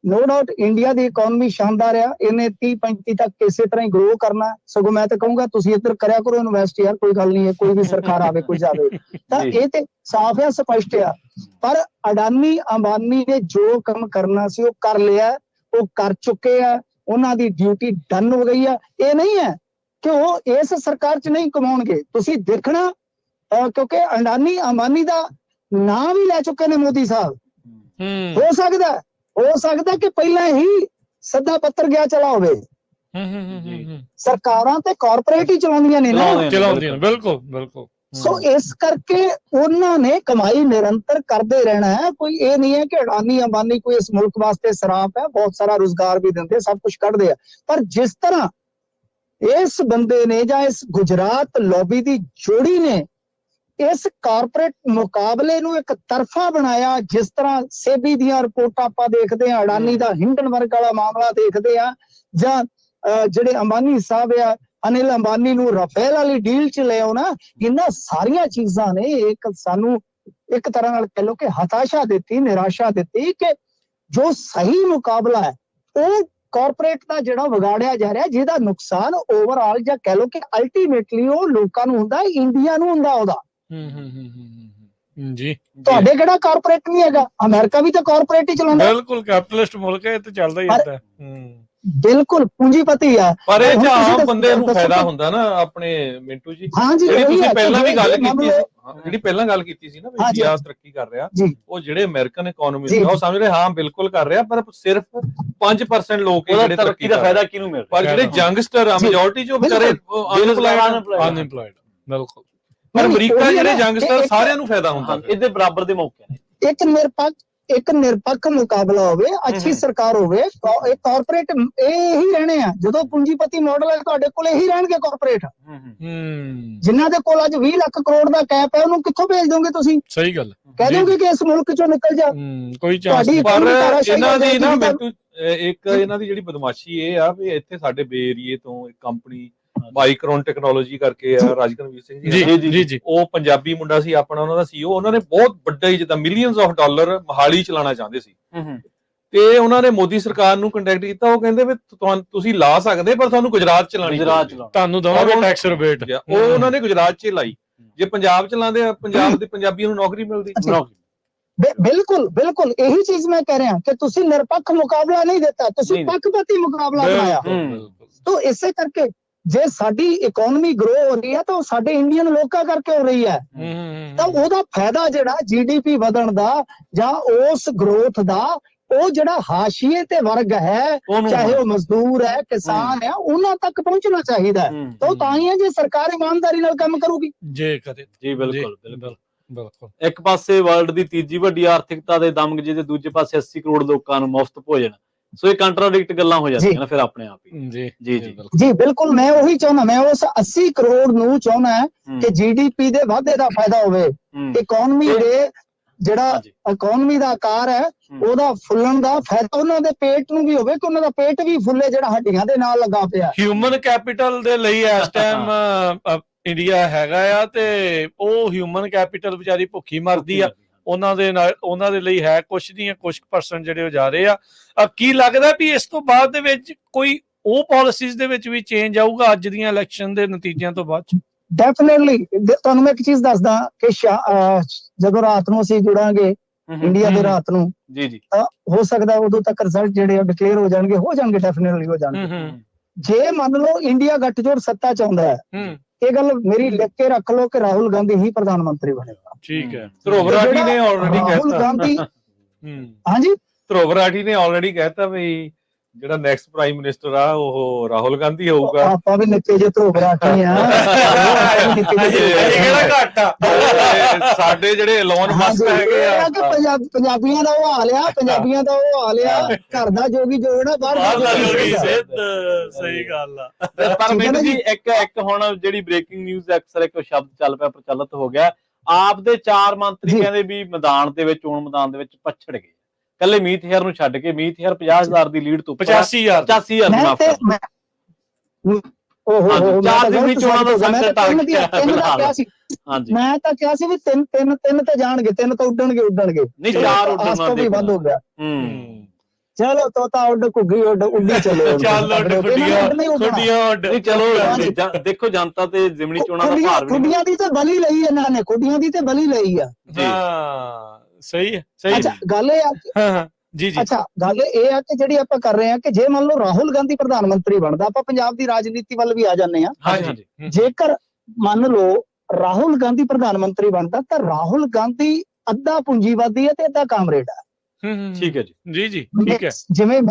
नो डाउट इंडिया की इकोनॉमी शानदार है, इन्हें 30-35 तक इस तरह ही ग्रो करना। सगों मैं तो कहूंगा तुसीं इधर करया करो इन्वेस्ट यार, कोई गल नहीं है, कोई भी सरकार आवे कोई जावे तां ये ते साफ है, स्पष्ट है। पर अडानी अंबानी ने जो काम करना सी वो कर लिया, वो कर चुके हैं, उन्हां दी ड्यूटी डन हो गई है। ये नहीं है कि वो इस सरकार च नहीं कमाउणगे। तुसीं देखना क्योंकि अडानी अंबानी दा नाम भी ले चुके ने मोदी साहब। हो सकदा कि पहला ही सदा पत्र गया चला होवे। सरकारां ते कॉर्पोरेट ही चलाउंदियां ने ना, चलाउंदियां बिल्कुल। सो इस करके उन्हां ने कमाई निरंतर करते रहना है। कोई ये नहीं है कि अडानी अंबानी कोई इस मुल्क वास्ते सराप है, बहुत सारा रोजगार भी दिंदे, सब कुछ कढदे आ। पर जिस तरह इस बंदे ने या इस गुजरात लॉबी दी जोड़ी ने इस कारपोरेट मुकाबले नूं एक तरफा बनाया, जिस तरह सेबी दियां रिपोर्टां आपां देखदे आ, अडानी दा हिंडनबर्ग वाला मामला देखदे आ, जां जिहड़े अंबानी साहब आ अनिल अंबानी नूं राफेल वाली डील च ले आओ ना, इन्हां सारियां चीज़ां ने एक सानू एक तरह नाल कह लो कि हताशा दित्ती, निराशा दित्ती कि जो सही मुकाबला है वो ਕਾਰਪੋਰੇਟ ਦਾ ਜਿਹੜਾ ਵਿਗਾੜਿਆ ਜਾ ਰਿਹਾ, ਜਿਹਦਾ ਨੁਕਸਾਨ ਓਵਰਆਲ ਜਾਂ ਕਹਿ ਲੋ ਕਿ ਅਲਟੀਮੇਟਲੀ ਉਹ ਲੋਕਾਂ ਨੂੰ ਹੁੰਦਾ, ਇੰਡੀਆ ਨੂੰ ਹੁੰਦਾ ਉਹਦਾ। ਜੀ ਤੁਹਾਡੇ ਕਿਹੜਾ ਕਾਰਪੋਰੇਟ ਨਹੀਂ ਹੈਗਾ, ਅਮਰੀਕਾ ਵੀ ਤਾਂ ਕਾਰਪੋਰੇਟ ਹੀ ਚਲਾਉਂਦਾ। ਬਿਲਕੁਲ ਕੈਪੀਟਲਿਸਟ ਮੁਲਕ ਹੈ ਤੇ ਚੱਲਦਾ ਹੀ ਹੁੰਦਾ। ਬਿਲਕੁਲ ਪੂੰਜੀਪਤੀ ਆ। ਪਰ ਇਹ ਚ ਆਮ ਬੰਦੇ ਨੂੰ ਫਾਇਦਾ ਹੁੰਦਾ ਨਾ ਆਪਣੇ ਮਿੰਟੂ ਜੀ। ਜਿਹੜੀ ਤੁਸੀਂ ਪਹਿਲਾਂ ਵੀ ਗੱਲ ਕੀਤੀ ਸੀ, ਜਿਹੜੀ ਪਹਿਲਾਂ ਗੱਲ ਕੀਤੀ ਸੀ ਨਾ ਵੀ ਇੰਡੀਆ ਤਰੱਕੀ ਕਰ ਰਿਹਾ, ਉਹ ਜਿਹੜੇ ਅਮਰੀਕਨ ਇਕਨੋਮੀ ਉਹ ਸਮਝ ਰਹੇ ਹਾਂ ਬਿਲਕੁਲ ਕਰ ਰਿਹਾ, ਪਰ ਸਿਰਫ 5% ਲੋਕ ਜਿਹੜੇ ਤਰੱਕੀ ਦਾ ਫਾਇਦਾ ਕਿਹਨੂੰ ਮਿਲ ਰਿਹਾ। ਪਰ ਜਿਹੜੇ ਯੰਗਸਟਰ ਆ ਮੈਜੋਰਟੀ ਜੋ ਵਿਚਾਰੇ ਅਨਇੰਪਲੋਇਡ ਬਿਲਕੁਲ। ਪਰ ਅਮਰੀਕਾ ਜਿਹੜੇ ਯੰਗਸਟਰ ਸਾਰਿਆਂ ਨੂੰ ਫਾਇਦਾ ਹੁੰਦਾ, ਇਹਦੇ ਬਰਾਬਰ ਦੇ ਮੌਕੇ ਨੇ। ਇੱਕ ਨਿਰਪੱਖ ਮੁਕਾਬਲਾ ਹੋਵੇ, ਅੱਛੀ ਸਰਕਾਰ ਹੋਵੇ, ਇਹ ਕਾਰਪੋਰੇਟ ਇਹ ਹੀ ਰਹਿਣੇ ਆ। ਜਦੋਂ ਪੂੰਜੀਪਤੀ ਮਾਡਲ ਹੈ ਤੁਹਾਡੇ ਕੋਲ ਇਹੀ ਰਹਿਣਗੇ ਕਾਰਪੋਰੇਟ। ਜਿਨ੍ਹਾਂ ਦੇ ਕੋਲ ਅੱਜ 20 ਲੱਖ ਕਰੋੜ ਦਾ ਕੈਪ ਹੈ, ਉਹਨੂੰ ਕਿੱਥੋਂ ਭੇਜ ਦੋਗੇ ਤੁਸੀਂ? ਸਹੀ ਗੱਲ ਕਹਿ ਦੋਗੇ ਕਿ ਇਸ ਮੁਲਕ ਚੋਂ ਨਿਕਲ ਜਾ, ਕੋਈ ਚਾਂਸ ਨਹੀਂ। ਪਰ ਇਹਨਾਂ ਦੀ ਨਾ ਮੈਨੂੰ ਇੱਕ ਇਹਨਾਂ ਦੀ ਜਿਹੜੀ ਬਦਮਾਸ਼ੀ ਇਹ ਆ ਵੀ ਇੱਥੇ ਸਾਡੇ ਬੇ ਏਰੀਏ ਤੋਂ ਇੱਕ ਕੰਪਨੀ ਮਾਈਕਰੋਨ ਟੈਕਨੋਲੋਜੀ ਕਰਕੇ ਆ, ਰਾਜਕਨਵੀਰ ਸਿੰਘ ਜੀ, ਉਹ ਪੰਜਾਬੀ ਮੁੰਡਾ ਸੀ ਆਪਣਾ, ਉਹਨਾਂ ਦਾ ਸੀਓ। ਉਹਨਾਂ ਨੇ ਬਹੁਤ ਵੱਡਾ ਹੀ ਜਿੱਦਾਂ ਮਿਲੀਅਨਸ ਆਫ ਡਾਲਰ ਮੋਹਾਲੀ ਚਲਾਉਣਾ ਚਾਹੁੰਦੇ ਸੀ ਤੇ ਉਹਨਾਂ ਨੇ ਮੋਦੀ ਸਰਕਾਰ ਨੂੰ ਕੰਟੈਕਟ ਕੀਤਾ। ਉਹ ਕਹਿੰਦੇ ਵੀ ਤੁਸੀਂ ਲਾ ਸਕਦੇ ਪਰ ਤੁਹਾਨੂੰ ਗੁਜਰਾਤ ਚਲਾਣੀ, ਤੁਹਾਨੂੰ ਦਵਾਂਗੇ ਟੈਕਸ ਰਿਬੇਟ। ਉਹ ਉਹਨਾਂ ਨੇ ਗੁਜਰਾਤ 'ਚ ਲਾਈ ਜੇ ਪੰਜਾਬ ਚ ਲਾਉਂਦੇ ਆ, ਪੰਜਾਬ ਦੇ ਪੰਜਾਬੀਆਂ ਨੂੰ ਨੌਕਰੀ ਮਿਲਦੀ। ਬਿਲਕੁਲ ਬਿਲकुल ਇਹੀ ਚੀਜ਼ ਮੈਂ ਕਹਿ ਰਿਹਾ ਕਿ ਤੁਸੀਂ ਨਿਰਪੱਖ ਮੁਕਾਬਲਾ ਨਹੀਂ ਦਿੱਤਾ, ਤੁਸੀਂ ਪੱਖਪਾਤੀ ਮੁਕਾਬਲਾ ਬਣਾਇਆ। ਤਾਂ ਇਸੇ ਕਰਕੇ ਜੇ ਸਾਡੀ ਇਕਨੋਮੀ ਗਰੋ ਹੋ ਰਹੀ ਹੈ ਤਾਂ ਉਹ ਸਾਡੇ ਇੰਡੀਅਨ ਲੋਕਾਂ ਕਰਕੇ ਹੋ ਰਹੀ ਹੈ, ਤਾਂ ਉਹਦਾ ਫਾਇਦਾ ਜਿਹੜਾ GDP ਵਧਣ ਦਾ ਜਾਂ ਉਸ ਗਰੋਥ ਦਾ, ਉਹ ਜਿਹੜਾ ਹਾਸ਼ੀਏ ਤੇ ਵਰਗ ਹੈ, ਚਾਹੇ ਉਹ ਮਜ਼ਦੂਰ ਹੈ, ਕਿਸਾਨ ਹੈ, ਉਹਨਾਂ ਤੱਕ ਪਹੁੰਚਣਾ ਚਾਹੀਦਾ। ਤਾਂ ਹੀ ਹੈ ਜੇ ਸਰਕਾਰ ਇਮਾਨਦਾਰੀ ਨਾਲ ਕੰਮ ਕਰੂਗੀ। ਜੇ ਕਰੇ ਜੀ ਬਿਲਕੁਲ ਬਿਲਕੁਲ। ਇੱਕ ਪਾਸੇ ਵਰਲਡ ਦੀ ਤੀਜੀ ਵੱਡੀ ਆਰਥਿਕਤਾ ਦੇ ਦਮਗਜੇ ਦੇ ਦੂਜੇ ਪਾਸੇ 80 ਕਰੋੜ ਲੋਕਾਂ ਨੂੰ ਮੁਫਤ ਭੋਜਨ, ਸੋ ਇਹ ਕੰਟਰਾਡਿਕਟ ਗੱਲਾਂ ਹੋ ਜਾਂਦੀਆਂ ਨਾ ਫਿਰ ਆਪਣੇ ਆਪ ਹੀ। ਜੀ ਜੀ ਜੀ ਜੀ ਬਿਲਕੁਲ, ਮੈਂ ਉਹੀ ਚਾਹੁੰਦਾ, ਮੈਂ ਉਸ 80 ਕਰੋੜ ਨੂੰ ਚਾਹੁੰਦਾ ਕਿ GDP ਦੇ ਵਾਧੇ ਦਾ ਫਾਇਦਾ ਹੋਵੇ, ਇਕਨੋਮੀ ਦੇ ਜਿਹੜਾ ਇਕਨੋਮੀ ਦਾ ਆਕਾਰ ਹੈ ਉਹਦਾ ਫੁੱਲਣ ਦਾ ਫਾਇਦਾ ਉਹਨਾਂ ਦੇ ਪੇਟ ਨੂੰ ਵੀ ਹੋਵੇ, ਕਿ ਉਹਨਾਂ ਦਾ ਪੇਟ ਵੀ ਫੁੱਲੇ ਜਿਹੜਾ ਹੱਡੀਆਂ ਦੇ ਨਾਲ ਲੱਗਾ ਪਿਆ। ਹਿਊਮਨ ਕੈਪੀਟਲ ਦੇ ਲਈ ਇਸ ਟਾਈਮ ਇੰਡੀਆ ਹੈਗਾ ਆ, ਤੇ ਉਹ ਹਿਊਮਨ ਕੈਪੀਟਲ ਵਿਚਾਰੀ ਭੁੱਖੀ ਮਰਦੀ ਆ, ਉਹਨਾਂ ਦੇ ਲਈ ਹੈ ਕੁਛ ਨਹੀਂ, ਕੁਛ % ਜਿਹੜੇ ਉਹ ਜਾ ਰਹੇ ਆ। ਕੀ ਲੱਗਦਾ ਵੀ ਇਸ ਤੋਂ ਬਾਅਦ ਦੇ ਵਿੱਚ ਕੋਈ ਉਹ ਪਾਲਿਸੀਜ਼ ਦੇ ਵਿੱਚ ਵੀ ਚੇਂਜ ਆਊਗਾ ਅੱਜ ਦੀਆਂ ਇਲੈਕਸ਼ਨ ਦੇ ਨਤੀਜਿਆਂ ਤੋਂ ਬਾਅਦ? ਡੈਫੀਨਿਟਲੀ ਤੁਹਾਨੂੰ ਮੈਂ ਇੱਕ ਚੀਜ਼ ਦੱਸਦਾ ਕਿ ਜਦੋਂ ਰਾਤ ਨੂੰ ਅਸੀਂ ਜੁੜਾਂਗੇ ਇੰਡੀਆ ਦੇ ਰਾਤ ਨੂੰ, ਤਾਂ ਹੋ ਸਕਦਾ ਉਦੋਂ ਤੱਕ ਰਿਜ਼ਲਟ ਜਿਹੜੇ ਡਿਕਲੇਅਰ ਹੋ ਜਾਣਗੇ ਡੈਫੀਨਿਟਲੀ ਹੋ ਜਾਣਗੇ। ਜੇ ਮੰਨ ਲਓ ਇੰਡੀਆ ਗੱਠਜੋੜ ਸੱਤਾ ਚਾਹੁੰਦਾ ਹੈ, ਇਹ ਗੱਲ ਮੇਰੀ ਲਿਖ ਕੇ ਰੱਖ ਲਓ ਕਿ ਰਾਹੁਲ ਗਾਂਧੀ ਹੀ ਪ੍ਰਧਾਨ ਮੰਤਰੀ ਬਣੇਗਾ। ਠੀਕ ਹੈ। ਧਰੁਵ ਰਾਠੀ ਨੇ ਆਲਰੇਡੀ ਕਹਿਤਾ। ਹਾਂਜੀ, ਧਰੁਵ ਰਾਠੀ ਨੇ ਆਲਰੇਡੀ ਕਹਿਤਾ ਵੀ ਜਿਹੜਾ ਨੈਕਸਟ ਪ੍ਰਾਈਮ ਮਿਨਿਸਟਰ ਆ ਉਹ ਰਾਹੁਲ ਗਾਂਧੀ ਹੋਊਗਾ। ਆਪਾਂ ਵੀ ਨਿੱਕੇ ਜਿਹੇ ਧਰੁਵ ਰਾਠੀ ਆ, ਸਾਡੇ ਜਿਹੜੇ ਐਲੋਨ ਮਸਕ ਹੈਗੇ ਆ, ਪੰਜਾਬੀਆਂ ਦਾ ਉਹ ਹਾਲ ਆ, ਪੰਜਾਬੀਆਂ ਦਾ ਉਹ ਹਾਲ ਆ, ਘਰ ਦਾ ਜੋਗੀ ਜੋਗਣਾ ਬਾਹਰ ਦਾ ਜੋਗੀ। ਸਹੀ ਗੱਲ ਆ। ਪਰ ਮੈਨੂੰ ਜੀ ਇੱਕ ਹੁਣ ਜਿਹੜੀ ਬ੍ਰੇਕਿੰਗ ਨਿਊਜ਼ ਅਕਸਰ ਇੱਕ ਸ਼ਬਦ ਚੱਲ ਪਿਆ, ਪ੍ਰਚਲਿਤ ਹੋ ਗਿਆ, ਆਪ ਦੇ 4 ਮੰਤਰੀ ਕਹਿੰਦੇ ਵੀ ਮੈਦਾਨ ਦੇ ਵਿੱਚ, ਚੋਣ ਮੈਦਾਨ ਦੇ ਵਿੱਚ ਪਛੜ ਗਏ, ਕੱਲੇ ਮੀਤ ਹੇਅਰ ਨੂੰ ਛੱਡ ਕੇ। ਮੀਤ ਹੇਅਰ 50,000 ਦੀ ਲੀਡ ਤੋਂ 85,000 4 ਜ਼ਿਮਨੀ ਚੋਣਾਂ ਦਾ ਸੰਕਟ ਆ ਗਿਆ। ਮੈਂ ਤਾਂ ਕਿਹਾ ਸੀ ਵੀ ਤਿੰਨ ਤੇ ਜਾਣਗੇ, 3 ਤਾਂ ਉੱਡਣਗੇ ਨਹੀਂ, 4 ਉੱਡਣ ਵੀ ਵੱਧ ਹੋ ਗਿਆ। ਚਲੋ ਤੋਤਾ ਉੱਡ, ਘੁੱਗੀ ਉੱਡ, ਉੱਡੀ ਚਲੋ। ਚਲੋ ਦੇਖੋ, ਜਨਤਾ ਤੇ ਜ਼ਿਮਨੀ ਚੋਣਾਂ ਦਾ ਭਾਰ ਵੀ ਖੁੱਡੀਆਂ ਦੀ ਤਾਂ ਬਲੀ ਲਈ ਇਹਨਾਂ ਨੇ, ਖੁੱਡੀਆਂ ਦੀ ਤੇ ਬਲੀ ਲਈ ਆ। ਸਹੀ ਹੈ, ਸਹੀ। ਅੱਛਾ, ਗੱਲ ਇਹ ਆ ਅੱਛਾ ਗੱਲ ਇਹ ਆ ਕਿ ਜਿਹੜੀ ਆਪਾਂ ਕਰ ਰਹੇ ਆ ਕਿ ਜੇ ਮੰਨ ਲਓ ਰਾਹੁਲ ਗਾਂਧੀ ਪ੍ਰਧਾਨ ਮੰਤਰੀ ਬਣਦਾ, ਆਪਾਂ ਪੰਜਾਬ ਦੀ ਰਾਜਨੀਤੀ ਵੱਲ ਵੀ ਆ ਜਾਂਦੇ ਆ। ਜੇਕਰ ਮੰਨ ਲਓ ਰਾਹੁਲ ਗਾਂਧੀ ਪ੍ਰਧਾਨ ਮੰਤਰੀ ਬਣਦਾ, ਤਾਂ ਰਾਹੁਲ ਗਾਂਧੀ ਅੱਧਾ ਪੂੰਜੀਵਾਦੀ ਹੈ ਤੇ ਅੱਧਾ ਕਾਮਰੇਡ ਹੈ। ਠੀਕ ਹੈ ਜੀ ਜੀ ਠੀਕ ਹੈ। ਜਿਵੇਂ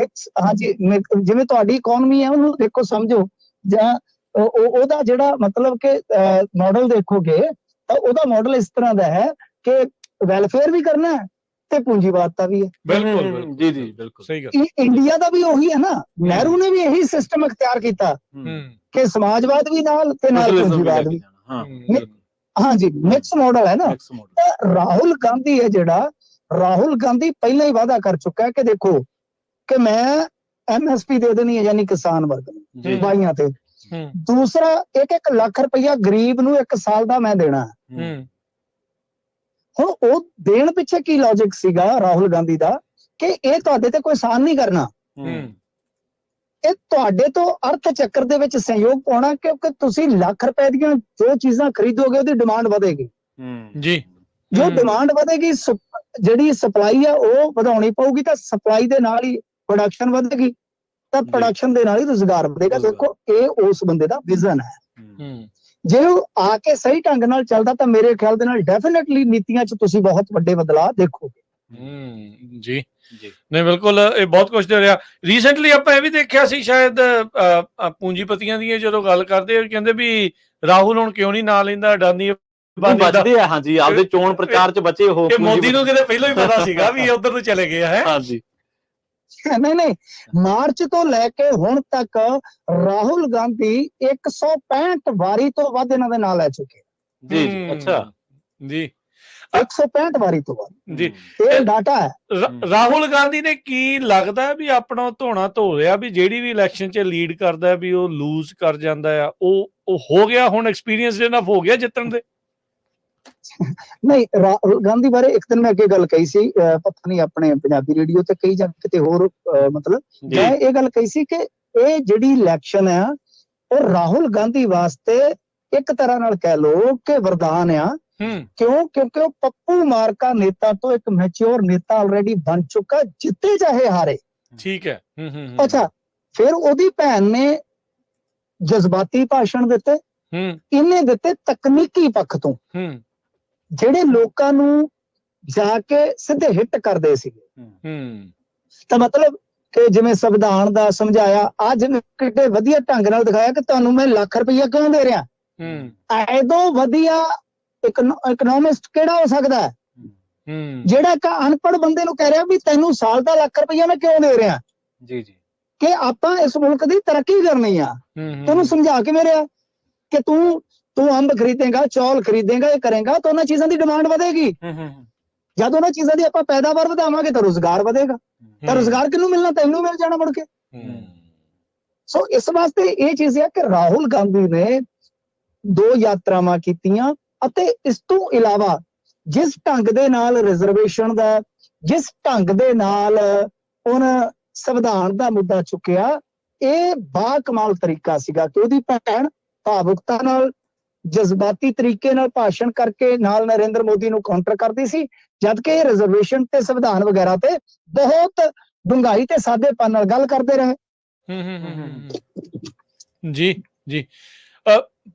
ਜਿਵੇਂ ਤੁਹਾਡੀ ਇਕਨੋਮੀ ਹੈ, ਉਹਨੂੰ ਦੇਖੋ, ਸਮਝੋ, ਜਾਂ ਉਹਦਾ ਜਿਹੜਾ ਮਤਲਬ ਕਿ ਮਾਡਲ ਦੇਖੋਗੇ ਤਾਂ ਉਹਦਾ ਮਾਡਲ ਇਸ ਤਰ੍ਹਾਂ ਦਾ ਹੈ ਕਿ ਵੈਲਫੇਅਰ ਵੀ ਕਰਨਾ ਹੈ ਤੇ ਪੂੰਜੀਵਾਦਤਾ ਵੀ ਹੈ। ਬਿਲਕੁਲ ਜੀ ਜੀ ਬਿਲਕੁਲ ਸਹੀ ਗੱਲ। ਇੰਡੀਆ ਦਾ ਵੀ ਉਹੀ ਹੈ ਨਾ, ਨਹਿਰੂ ਨੇ ਵੀ ਇਹੀ ਸਿਸਟਮ ਅਖਤਿਆਰ ਕੀਤਾ ਕਿ ਸਮਾਜਵਾਦ ਵੀ ਨਾਲ ਤੇ ਨਾਲ ਪੂੰਜੀਵਾਦ ਵੀ। ਹਾਂਜੀ, ਮਿਕਸ ਮਾਡਲ ਹੈ ਨਾ। ਤਾਂ ਰਾਹੁਲ ਗਾਂਧੀ ਹੈ ਜਿਹੜਾ, ਰਾਹੁਲ ਗਾਂਧੀ ਪਹਿਲਾਂ ਹੀ ਵਾਅਦਾ ਕਰ ਚੁੱਕਾ ਹੈ ਕਿ ਦੇਖੋ ਕਿ ਮੈਂ MSP ਦੇ ਦੇਣੀ ਹੈ, ਯਾਨੀ ਕਿਸਾਨ ਵਰਗ ਨੂੰ ਬਾਈਆਂ ਤੇ। ਦੂਸਰਾ, 1 ਲੱਖ ਰੁਪਇਆ ਗਰੀਬ ਨੂੰ 1 ਸਾਲ ਦਾ ਮੈਂ ਦੇਣਾ। ਹੁਣ ਉਹ ਦੇਣ ਪਿੱਛੇ ਕੀ ਲੌਜਿਕ ਸੀਗਾ ਰਾਹੁਲ ਗਾਂਧੀ ਦਾ ਕਿ ਇਹ ਤੁਹਾਡੇ ਤੇ ਕੋਈ ਆਸਾਨ ਨਹੀਂ ਕਰਨਾ, ਇਹ ਤੁਹਾਡੇ ਤੋਂ ਅਰਥ ਚੱਕਰ ਦੇ ਵਿੱਚ ਸਹਿਯੋਗ ਪਾਉਣਾ, ਕਿਉਂਕਿ ਤੁਸੀਂ ਲੱਖ ਰੁਪਏ ਦੀਆਂ ਜੋ ਚੀਜ਼ਾਂ ਖਰੀਦੋਗੇ ਉਹਦੀ ਡਿਮਾਂਡ ਵਧੇਗੀ। ਜੀ, ਜੋ ਡਿਮਾਂਡ ਵਧੇਗੀ, ਜਿਹੜੀ ਸਪਲਾਈ ਆ ਉਹ ਵਧਾਉਣੀ ਪਊਗੀ, ਤਾਂ ਸਪਲਾਈ ਦੇ ਨਾਲ ਹੀ ਪ੍ਰੋਡਕਸ਼ਨ ਵਧੇਗੀ, ਤਾਂ ਪ੍ਰੋਡਕਸ਼ਨ ਦੇ ਨਾਲ ਹੀ ਰੁਜ਼ਗਾਰ ਵਧੇਗਾ। ਦੇਖੋ, ਇਹ ਉਸ ਬੰਦੇ ਦਾ ਵਿਜ਼ਨ ਹੈ। ਜੇ ਉਹ ਆ ਕੇ ਸਹੀ ਢੰਗ ਨਾਲ ਚੱਲਦਾ ਤਾਂ ਮੇਰੇ ਖਿਆਲ ਦੇ ਨਾਲ ਡੈਫੀਨਿਟਲੀ ਨੀਤੀਆਂ 'ਚ ਤੁਸੀਂ ਬਹੁਤ ਵੱਡੇ ਬਦਲਾਅ ਦੇਖੋਗੇ। ਜੀ ਨਹੀਂ, ਬਿਲਕੁਲ, ਇਹ ਬਹੁਤ ਕੁਝ ਦੇ ਰਿਹਾ। ਰੀਸੈਂਟਲੀ ਆਪਾਂ ਇਹ ਵੀ ਦੇਖਿਆ ਸੀ, ਸ਼ਾਇਦ ਪੂੰਜੀਪਤੀਆਂ ਦੀ ਜਦੋਂ ਗੱਲ ਕਰਦੇ ਕਹਿੰਦੇ ਵੀ ਰਾਹੁਲ ਹੁਣ ਕਿਉਂ ਨਹੀਂ ਨਾਂ ਲੈਂਦਾ, ਅਡਾਨੀ ਬਚਦੇ ਆ। ਹਾਂਜੀ, ਆਪਦੇ ਚੋਣ ਪ੍ਰਚਾਰ 'ਚ ਬਚੇ ਹੋ। ਮੋਦੀ ਨੂੰ ਕਿਤੇ ਪਹਿਲਾਂ ਹੀ ਪਤਾ ਸੀਗਾ ਵੀ ਉਧਰ ਨੂੰ ਚਲੇ ਗਏ ਹੈ। ਹਾਂਜੀ, ਨਹੀਂ, ਮਾਰਚ ਤੋਂ ਲੈ ਕੇ ਹੁਣ ਤੱਕ ਰਾਹੁਲ ਗਾਂਧੀ 165 ਵਾਰੀ ਤੋਂ ਵੱਧ ਇਹਨਾਂ ਦੇ ਨਾਲ ਲੈ ਚੁੱਕੇ ਜੀ। ਅੱਛਾ ਜੀ, 165 ਵਾਰੀ ਤੋਂ ਵੱਧ ਜੀ, ਇਹ ਡਾਟਾ ਹੈ। ਰਾਹੁਲ ਗਾਂਧੀ ਨੇ ਕੀ ਲੱਗਦਾ ਵੀ ਆਪਣਾ ਧੋਣਾ ਧੋ ਰਿਹਾ, ਵੀ ਜਿਹੜੀ ਵੀ ਇਲੈਕਸ਼ਨ 'ਚ ਲੀਡ ਕਰਦਾ ਵੀ ਉਹ ਲੂਜ਼ ਕਰ ਜਾਂਦਾ ਆ, ਉਹ ਹੋ ਗਿਆ ਹੁਣ ਐਕਸਪੀਰੀਅੰਸ ਇਨਫ ਹੋ ਗਿਆ ਜਿੱਤਣ ਦੇ? ਨਹੀਂ, ਰਾਹੁਲ ਗਾਂਧੀ ਬਾਰੇ ਇੱਕ ਦਿਨ ਮੈਂ ਅੱਗੇ ਗੱਲ ਕਹੀ ਸੀ, ਪਤਾ ਨਹੀਂ ਆਪਣੇ ਪੰਜਾਬੀ ਰੇਡੀਓ ਤੇ ਕਹੀ ਜਾਂ ਕਿਤੇ ਹੋਰ, ਮਤਲਬ ਮੈਂ ਇਹ ਗੱਲ ਕਹੀ ਸੀ ਕਿ ਇਹ ਜਿਹੜੀ ਇਲੈਕਸ਼ਨ ਆ ਉਹ ਰਾਹੁਲ ਗਾਂਧੀ ਵਾਸਤੇ ਇੱਕ ਤਰ੍ਹਾਂ ਨਾਲ ਕਹਿ ਲਓ ਕਿ ਵਰਦਾਨ ਆ। ਕਿਉਂ? ਕਿਉਂਕਿ ਉਹ ਪੱਪੂ ਮਾਰਕਾ ਨੇਤਾ ਤੋਂ ਇੱਕ ਮੈਚੁਰ ਨੇਤਾ ਆਲਰੇਡੀ ਬਣ ਚੁੱਕਾ, ਜਿੱਤੇ ਚਾਹੇ ਹਾਰੇ। ਠੀਕ ਹੈ। ਅੱਛਾ, ਫਿਰ ਉਹਦੀ ਭੈਣ ਨੇ ਜਜ਼ਬਾਤੀ ਭਾਸ਼ਣ ਦਿੱਤੇ, ਇਹਨੇ ਦਿੱਤੇ ਤਕਨੀਕੀ ਪੱਖ ਤੋਂ, ਜਿਹੜੇ ਲੋਕਾਂ ਨੂੰ ਜਾ ਕੇ ਸਿੱਧੇ ਹਿੱਟ ਕਰਦੇ ਸੀਗੇ। ਤਾਂ ਮਤਲਬ ਕਿ ਜਿਵੇਂ ਸੰਵਿਧਾਨ ਦਾ ਸਮਝਾਇਆ, ਅੱਜ ਕਿਤੇ ਵਧੀਆ ਢੰਗ ਨਾਲ ਦਿਖਾਇਆ ਕਿ ਤੁਹਾਨੂੰ ਮੈਂ ਲੱਖ ਰੁਪਈਆ ਕਿਉਂ ਦੇ ਰਿਹਾ। ਐਦੋਂ ਵਧੀਆ ਇਕਨੋਮਿਸਟ ਕਿਹੜਾ ਹੋ ਸਕਦਾ ਹੈ, ਜਿਹੜਾ ਇੱਕ ਅਨਪੜ੍ਹ ਬੰਦੇ ਨੂੰ ਕਹਿ ਰਿਹਾ ਵੀ ਤੈਨੂੰ ਸਾਲ ਦਾ ਲੱਖ ਰੁਪਈਆ ਮੈਂ ਕਿਉਂ ਦੇ ਰਿਹਾ, ਕਿ ਆਪਾਂ ਇਸ ਮੁਲਕ ਦੀ ਤਰੱਕੀ ਕਰਨੀ ਆ। ਤੈਨੂੰ ਸਮਝਾ ਕੇ ਮੇਰਿਆ ਕਿ ਤੂੰ ਅੰਬ ਖਰੀਦੇਗਾ, ਚੌਲ ਖਰੀਦੇਗਾ, ਇਹ ਕਰੇਗਾ ਤਾਂ ਉਹਨਾਂ ਚੀਜ਼ਾਂ ਦੀ ਡਿਮਾਂਡ ਵਧੇਗੀ। ਜਦ ਉਹਨਾਂ ਚੀਜ਼ਾਂ ਦੀ ਆਪਾਂ ਪੈਦਾਵਾਰ ਵਧਾਵਾਂਗੇ ਤਾਂ ਰੁਜ਼ਗਾਰ ਵਧੇਗਾ, ਤਾਂ ਰੁਜ਼ਗਾਰ ਕਿਹਨੂੰ ਮਿਲਣਾ, ਤੈਨੂੰ ਮਿਲ ਜਾਣਾ ਮੁੜ ਕੇ। ਸੋ ਇਸ ਵਾਸਤੇ ਇਹ ਚੀਜ਼ ਹੈ ਕਿ ਰਾਹੁਲ ਗਾਂਧੀ ਨੇ 2 ਯਾਤਰਾਵਾਂ ਕੀਤੀਆਂ, ਅਤੇ ਇਸ ਤੋਂ ਇਲਾਵਾ ਜਿਸ ਢੰਗ ਦੇ ਨਾਲ ਰਿਜ਼ਰਵੇਸ਼ਨ ਦਾ, ਜਿਸ ਢੰਗ ਦੇ ਨਾਲ ਉਹਨਾਂ ਸੰਵਿਧਾਨ ਦਾ ਮੁੱਦਾ ਚੁੱਕਿਆ, ਇਹ ਬਾ ਕਮਾਲ ਤਰੀਕਾ ਸੀਗਾ ਕਿ ਉਹਦੀ ਭੈਣ ਭਾਵੁਕਤਾ ਨਾਲ, ਜਜ਼ਬਾਤੀ ਤਰੀਕੇ ਨਾਲ ਭਾਸ਼ਣ ਕਰਕੇ ਨਾਲ ਨਰਿੰਦਰ ਮੋਦੀ ਨੂੰ ਕਾਊਂਟਰ ਕਰਦੀ ਸੀ, ਜਦਕਿ ਇਹ ਰਿਜ਼ਰਵੇਸ਼ਨ ਤੇ ਸੰਵਿਧਾਨ ਵਗੈਰਾ ਤੇ ਬਹੁਤ ਡੂੰਘਾਈ ਤੇ ਸਾਦੇਪਨ ਨਾਲ ਗੱਲ ਕਰਦੇ ਰਹੇ। ਜੀ ਜੀ।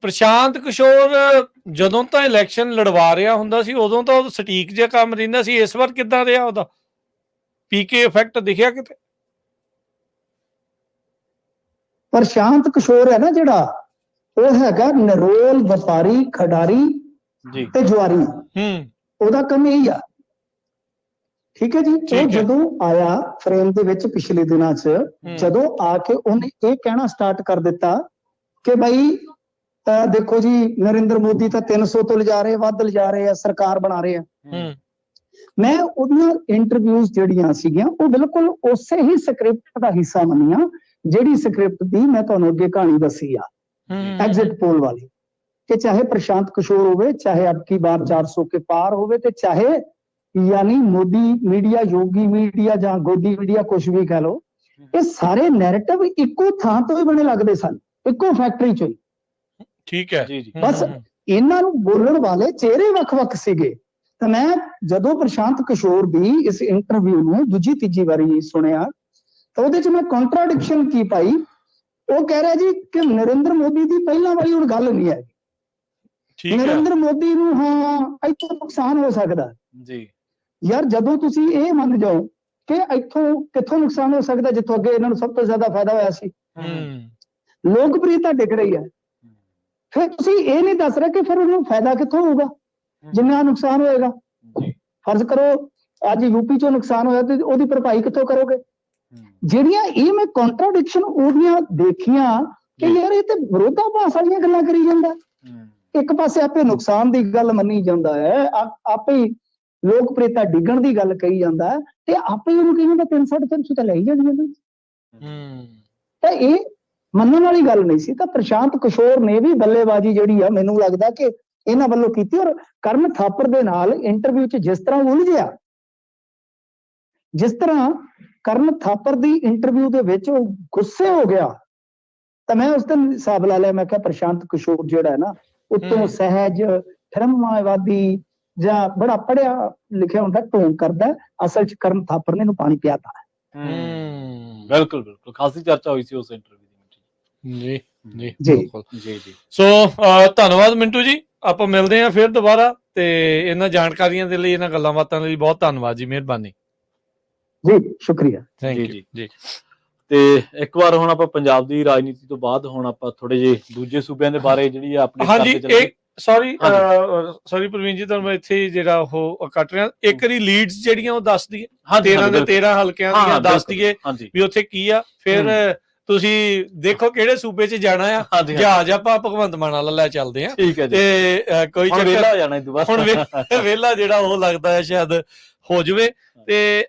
ਪ੍ਰਸ਼ਾਂਤ ਕਿਸ਼ੋਰ ਜਦੋਂ ਤਾਂ ਇਲੈਕਸ਼ਨ ਲੜਵਾ ਰਿਹਾ ਹੁੰਦਾ ਸੀ ਉਦੋਂ ਤਾਂ ਉਹ ਸਟੀਕ ਜਿਹਾ ਕੰਮ ਰਹਿੰਦਾ ਸੀ, ਇਸ ਵਾਰ ਕਿੱਦਾਂ ਰਿਹਾ ਉਹਦਾ ਪੀਕੇ ਇਫੈਕਟ ਦਿਖਿਆ ਕਿਤੇ? ਪ੍ਰਸ਼ਾਂਤ ਕਿਸ਼ੋਰ ਹੈ ਨਾ ਜਿਹੜਾ, ਉਹ ਹੈਗਾ ਨਰੋਲ ਵਪਾਰੀ, ਖਿਡਾਰੀ ਤੇ ਜੁਆਰੀ। ਉਹਦਾ ਕੰਮ ਇਹੀ ਆ। ਠੀਕ ਹੈ ਜੀ। ਉਹ ਜਦੋਂ ਆਇਆ ਫਰੇਮ ਦੇ ਵਿੱਚ ਪਿਛਲੇ ਦਿਨਾਂ 'ਚ, ਜਦੋਂ ਆ ਕੇ ਉਹਨੇ ਇਹ ਕਹਿਣਾ ਸਟਾਰਟ ਕਰ ਦਿੱਤਾ ਕਿ ਭਾਈ ਦੇਖੋ ਜੀ ਨਰਿੰਦਰ ਮੋਦੀ ਤਾਂ 300 ਤੋਂ ਲਿਜਾ ਰਹੇ, ਵੱਧ ਲਿਜਾ ਰਹੇ ਆ, ਸਰਕਾਰ ਬਣਾ ਰਹੇ ਆ। ਮੈਂ ਉਹਦੀਆਂ ਇੰਟਰਵਿਊਜ਼ ਜਿਹੜੀਆਂ ਸੀਗੀਆਂ ਉਹ ਬਿਲਕੁਲ ਉਸੇ ਹੀ ਸਕ੍ਰਿਪਟ ਦਾ ਹਿੱਸਾ ਮੰਨੀਆਂ, ਜਿਹੜੀ ਸਕ੍ਰਿਪਟ ਦੀ ਮੈਂ ਤੁਹਾਨੂੰ ਅੱਗੇ ਕਹਾਣੀ ਦੱਸੀ ਆ ਐਗਜ਼ਿਟ ਪੋਲ ਵਾਲੀ, ਕਿ ਚਾਹੇ ਪ੍ਰਸ਼ਾਂਤ ਕਿਸ਼ੋਰ ਹੋਵੇ, ਚਾਹੇ ਅਬ ਕੀ ਬਾਰ 400 ਕੇ ਪਾਰ ਹੋਵੇ, ਤੇ ਚਾਹੇ ਯਾਨੀ ਮੋਦੀ ਮੀਡੀਆ, ਯੋਗੀ ਮੀਡੀਆ ਜਾਂ ਗੋਦੀ ਮੀਡੀਆ, ਕੁਝ ਵੀ ਕਹਿ ਲਓ, ਇਹ ਸਾਰੇ ਨੈਰੇਟਿਵ ਇੱਕੋ ਥਾਂ ਤੋਂ ਹੀ ਬਣੇ ਲੱਗਦੇ ਸਨ, ਇੱਕੋ ਫੈਕਟਰੀ ਚੋਂ ਹੀ। ਠੀਕ ਹੈ। ਬਸ ਇਹਨਾਂ ਨੂੰ ਬੋਲਣ ਵਾਲੇ ਚਿਹਰੇ ਵੱਖ-ਵੱਖ ਸੀਗੇ। ਤਾਂ ਮੈਂ ਜਦੋਂ ਪ੍ਰਸ਼ਾਂਤ ਕਿਸ਼ੋਰ ਦੀ ਇਸ ਇੰਟਰਵਿਊ ਨੂੰ ਦੂਜੀ ਤੀਜੀ ਵਾਰੀ ਸੁਣਿਆ ਤਾਂ ਉਹਦੇ 'ਚ ਮੈਂ ਕੰਟਰਾਡਿਕਸ਼ਨ ਕੀ ਪਾਈ। ਉਹ ਕਹਿ ਰਿਹਾ ਜੀ ਕਿ ਨਰਿੰਦਰ ਮੋਦੀ ਦੀ ਪਹਿਲਾਂ ਵਾਲੀ ਹੁਣ ਗੱਲ ਨਹੀਂ ਹੈ। ਨਰਿੰਦਰ ਮੋਦੀ ਨੂੰ ਹਾਂ ਇੱਥੋਂ ਨੁਕਸਾਨ ਹੋ ਸਕਦਾ ਜੀ। ਯਾਰ ਜਦੋਂ ਤੁਸੀਂ ਇਹ ਮੰਨ ਜਾਓ ਕਿ ਇੱਥੋਂ ਕਿੱਥੋਂ ਨੁਕਸਾਨ ਹੋ ਸਕਦਾ, ਜਿੱਥੋਂ ਅੱਗੇ ਇਹਨਾਂ ਨੂੰ ਸਭ ਤੋਂ ਜ਼ਿਆਦਾ ਫਾਇਦਾ ਹੋਇਆ ਸੀ, ਲੋਕਪ੍ਰਿਯਤਾ ਡਿੱਗ ਰਹੀ ਹੈ, ਫਿਰ ਤੁਸੀਂ ਇਹ ਨਹੀਂ ਦੱਸ ਰਹੇ ਕਿ ਫਿਰ ਉਹਨੂੰ ਫਾਇਦਾ ਕਿੱਥੋਂ ਹੋਊਗਾ ਜਿੰਨਾ ਨੁਕਸਾਨ ਹੋਏਗਾ। ਫਰਜ਼ ਕਰੋ ਅੱਜ ਯੂਪੀ 'ਚੋਂ ਨੁਕਸਾਨ ਹੋਇਆ ਤੇ ਉਹਦੀ ਭਰਪਾਈ ਕਿੱਥੋਂ ਕਰੋਗੇ? ਜਿਹੜੀਆਂ ਇਹ ਮੈਂ ਕੰਟਰਾਡਿਕਸ਼ਨ ਉਹਦੀਆਂ ਦੇਖੀਆਂ ਕਿ ਯਾਰ ਇਹ ਤੇ ਵਿਰੋਧਾਭਾਸ ਵਾਲੀਆਂ ਗੱਲਾਂ ਕਰੀ ਜਾਂਦਾ। ਇੱਕ ਪਾਸੇ ਆਪੇ ਨੁਕਸਾਨ ਦੀ ਗੱਲ ਮੰਨੀ ਜਾਂਦਾ ਹੈ, ਆਪੇ ਲੋਕਪ੍ਰਿਯਤਾ ਡਿੱਗਣ ਦੀ ਗੱਲ ਕਹੀ ਜਾਂਦਾ ਹੈ, ਤੇ ਆਪੇ ਉਹਨੂੰ ਕਹੀ ਜਾਂਦਾ 350 ਤਾਂ ਲੈ ਹੀ ਜਾਂਦੀਆਂ। ਤਾਂ ਇਹ ਮੰਨਣ ਵਾਲੀ ਗੱਲ ਨਹੀਂ ਸੀ। ਤਾਂ ਪ੍ਰਸ਼ਾਂਤ ਕਿਸ਼ੋਰ ਨੇ ਵੀ ਬੱਲੇਬਾਜ਼ੀ ਜਿਹੜੀ ਆ ਮੈਨੂੰ ਲੱਗਦਾ ਕਿ ਇਹਨਾਂ ਵੱਲੋਂ ਕੀਤੀ, ਔਰ ਕਰਨ ਥਾਪਰ ਦੇ ਨਾਲ ਇੰਟਰਵਿਊ 'ਚ ਜਿਸ ਤਰ੍ਹਾਂ ਉਲਝਿਆ, ਜਿਸ ਤਰ੍ਹਾਂ ਕਰਨ ਥਾਪਰ ਦੀ ਇੰਟਰਵਿਊ ਦੇ ਵਿੱਚ ਉਹ ਗੁੱਸੇ ਹੋ ਗਿਆ, ਤਾਂ ਮੈਂ ਉਸ ਦਿਨ ਹਿਸਾਬ ਲਾ ਲਿਆ। ਮੈਂ ਕਿਹਾ ਪ੍ਰਸ਼ਾਂਤ ਕਿਸ਼ੋਰ ਜਿਹੜਾ ਹੈ ਨਾ, ਉੱਤੋਂ ਸਹਿਜ ਧਰਮਵਾਦੀ ਜਾਂ ਬੜਾ ਪੜ੍ਹਿਆ ਲਿਖਿਆ ਹੁੰਦਾ ਢੋਂਗ ਕਰਦਾ, ਅਸਲ 'ਚ ਕਰਨ ਥਾਪਰ ਨੇ ਇਹਨੂੰ ਪਾਣੀ ਪਿਆਤਾ। ਬਿਲਕੁਲ ਬਿਲਕੁਲ, ਖਾਸੀ ਚਰਚਾ ਹੋਈ ਸੀ ਉਸ ਇੰਟਰਵਿਊ ਦੀ। ਜੀ ਜੀ ਬਿਲਕੁਲ ਜੀ ਜੀ। ਸੋ ਧੰਨਵਾਦ ਮਿੰਟੂ ਜੀ, ਆਪਾਂ ਮਿਲਦੇ ਹਾਂ ਫਿਰ ਦੁਬਾਰਾ, ਤੇ ਇਹਨਾਂ ਜਾਣਕਾਰੀਆਂ ਦੇ ਲਈ, ਇਹਨਾਂ ਗੱਲਾਂ ਬਾਤਾਂ ਲਈ ਬਹੁਤ ਧੰਨਵਾਦ ਜੀ, ਮਿਹਰਬਾਨੀ ਜੀ, ਸ਼ੁਕਰੀਆ। ਥੈਂਕ ਯੂ ਜੀ। ਤੇ ਇੱਕ ਵਾਰ ਹੁਣ ਆਪਾਂ ਪੰਜਾਬ ਦੀ ਰਾਜਨੀਤੀ ਤੋਂ ਬਾਅਦ ਹੁਣ ਆਪਾਂ ਥੋੜੇ ਜਿਹੇ ਦੂਜੇ ਸੂਬਿਆਂ ਦੇ ਬਾਰੇ ਜਿਹੜੀ ਆਪਣੇ ਸੌਰੀ ਪ੍ਰਵੀਨ ਜੀ, ਤੁਹਾਨੂੰ ਮੈਂ ਇੱਥੇ ਜਿਹੜਾ ਉਹ ਕੱਟ ਰਿਹਾ, ਇੱਕ ਵਾਰੀ ਲੀਡਸ ਜਿਹੜੀਆਂ ਉਹ ਦੱਸ ਦਈਏ, 13 ਦੇ 13 ਹਲਕਿਆਂ ਦੀਆਂ ਦੱਸ ਦਈਏ ਵੀ ਉੱਥੇ ਕੀ ਆ, ਫਿਰ ਤੁਸੀਂ ਦੇਖੋ ਕਿਹੜੇ ਸੂਬੇ 'ਚ ਜਾਣਾ ਆ, ਜਹਾਜ਼ ਆਪਾਂ ਭਗਵੰਤ ਮਾਨ ਵਾਲਾ ਲੈ ਚੱਲਦੇ ਆ। ਤੇ ਕੋਈ ਵਿਹਲਾ ਹੋ ਜਾਣਾ ਹੁਣ ਵਿਹਲਾ ਜਿਹੜਾ ਉਹ ਲੱਗਦਾ ਹੈ ਸ਼ਾਇਦ ਹੋ ਜਾਵੇ। ਤੇ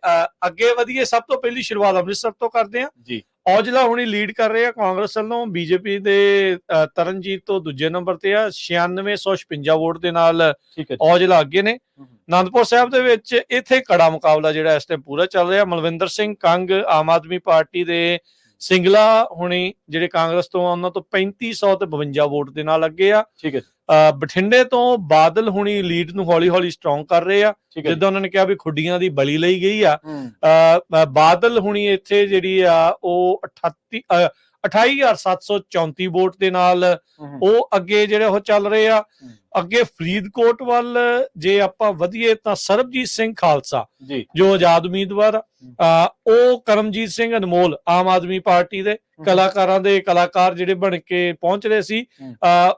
ਅੱਗੇ ਵਧੀਏ, ਸਭ ਤੋਂ ਪਹਿਲੀ ਸ਼ੁਰੂਆਤ ਅੰਮ੍ਰਿਤਸਰ ਤੋਂ ਕਰਦੇ ਆ ਜੀ। ਔਜਲਾ ਹੁਣੀ ਲੀਡ ਕਰ ਰਹੇ ਆ ਕਾਂਗਰਸ ਵੱਲੋਂ, ਬੀਜੇਪੀ ਦੇ ਤਰਨਜੀਤ ਤੋਂ ਦੂਜੇ ਨੰਬਰ ਤੇ ਆ 9656 ਵੋਟ ਦੇ ਨਾਲ ਔਜਲਾ ਅੱਗੇ ਨੇ। ਅਨੰਦਪੁਰ ਸਾਹਿਬ ਦੇ ਵਿੱਚ ਇੱਥੇ ਕੜਾ ਮੁਕਾਬਲਾ ਜਿਹੜਾ ਇਸ ਟਾਈਮ ਪੂਰਾ ਚੱਲ ਰਿਹਾ। ਮਲਵਿੰਦਰ ਸਿੰਘ ਕੰਗ ਆਮ ਆਦਮੀ ਪਾਰਟੀ ਦੇ ਸਿੰਗਲਾ ਹੁਣੀ ਜਿਹੜੇ ਕਾਂਗਰਸ ਤੋਂ ਆ ਉਹਨਾਂ ਤੋਂ 3500 ਤੇ 52 ਵੋਟ ਦੇ ਨਾਲ ਅੱਗੇ ਆ। ਠੀਕ ਹੈ। ਬਠਿੰਡੇ ਤੋਂ ਬਾਦਲ ਹੁਣੀ ਲੀਡ ਨੂੰ ਹੌਲੀ ਹੌਲੀ ਸਟਰੋਂਗ ਕਰ ਰਹੇ ਆ, ਜਿੱਦਾਂ ਉਹਨਾਂ ਨੇ ਕਿਹਾ ਵੀ ਖੁੱਡੀਆਂ ਦੀ ਬਲੀ ਲਈ ਗਈ ਆ। ਬਾਦਲ ਹੁਣੀ ਇੱਥੇ ਜਿਹੜੀ ਆ ਉਹ 28,734 ਵੋਟ ਦੇ ਨਾਲ ਉਹ ਅੱਗੇ ਜਿਹੜੇ ਉਹ ਚੱਲ ਰਹੇ ਆ। ਅੱਗੇ ਫਰੀਦਕੋਟ ਵੱਲ ਜੇ ਆਪਾਂ ਵਧੀਏ ਤਾਂ ਸਰਬਜੀਤ ਸਿੰਘ ਖਾਲਸਾ ਜੋ ਆਜ਼ਾਦ ਉਮੀਦਵਾਰ ਉਹ ਕਰਮਜੀਤ ਸਿੰਘ ਅਨਮੋਲ ਆਮ ਆਦਮੀ ਪਾਰਟੀ ਦੇ ਕਲਾਕਾਰਾਂ ਦੇ ਕਲਾਕਾਰ ਜਿਹੜੇ ਬਣ ਕੇ ਪਹੁੰਚ ਰਹੇ ਸੀ,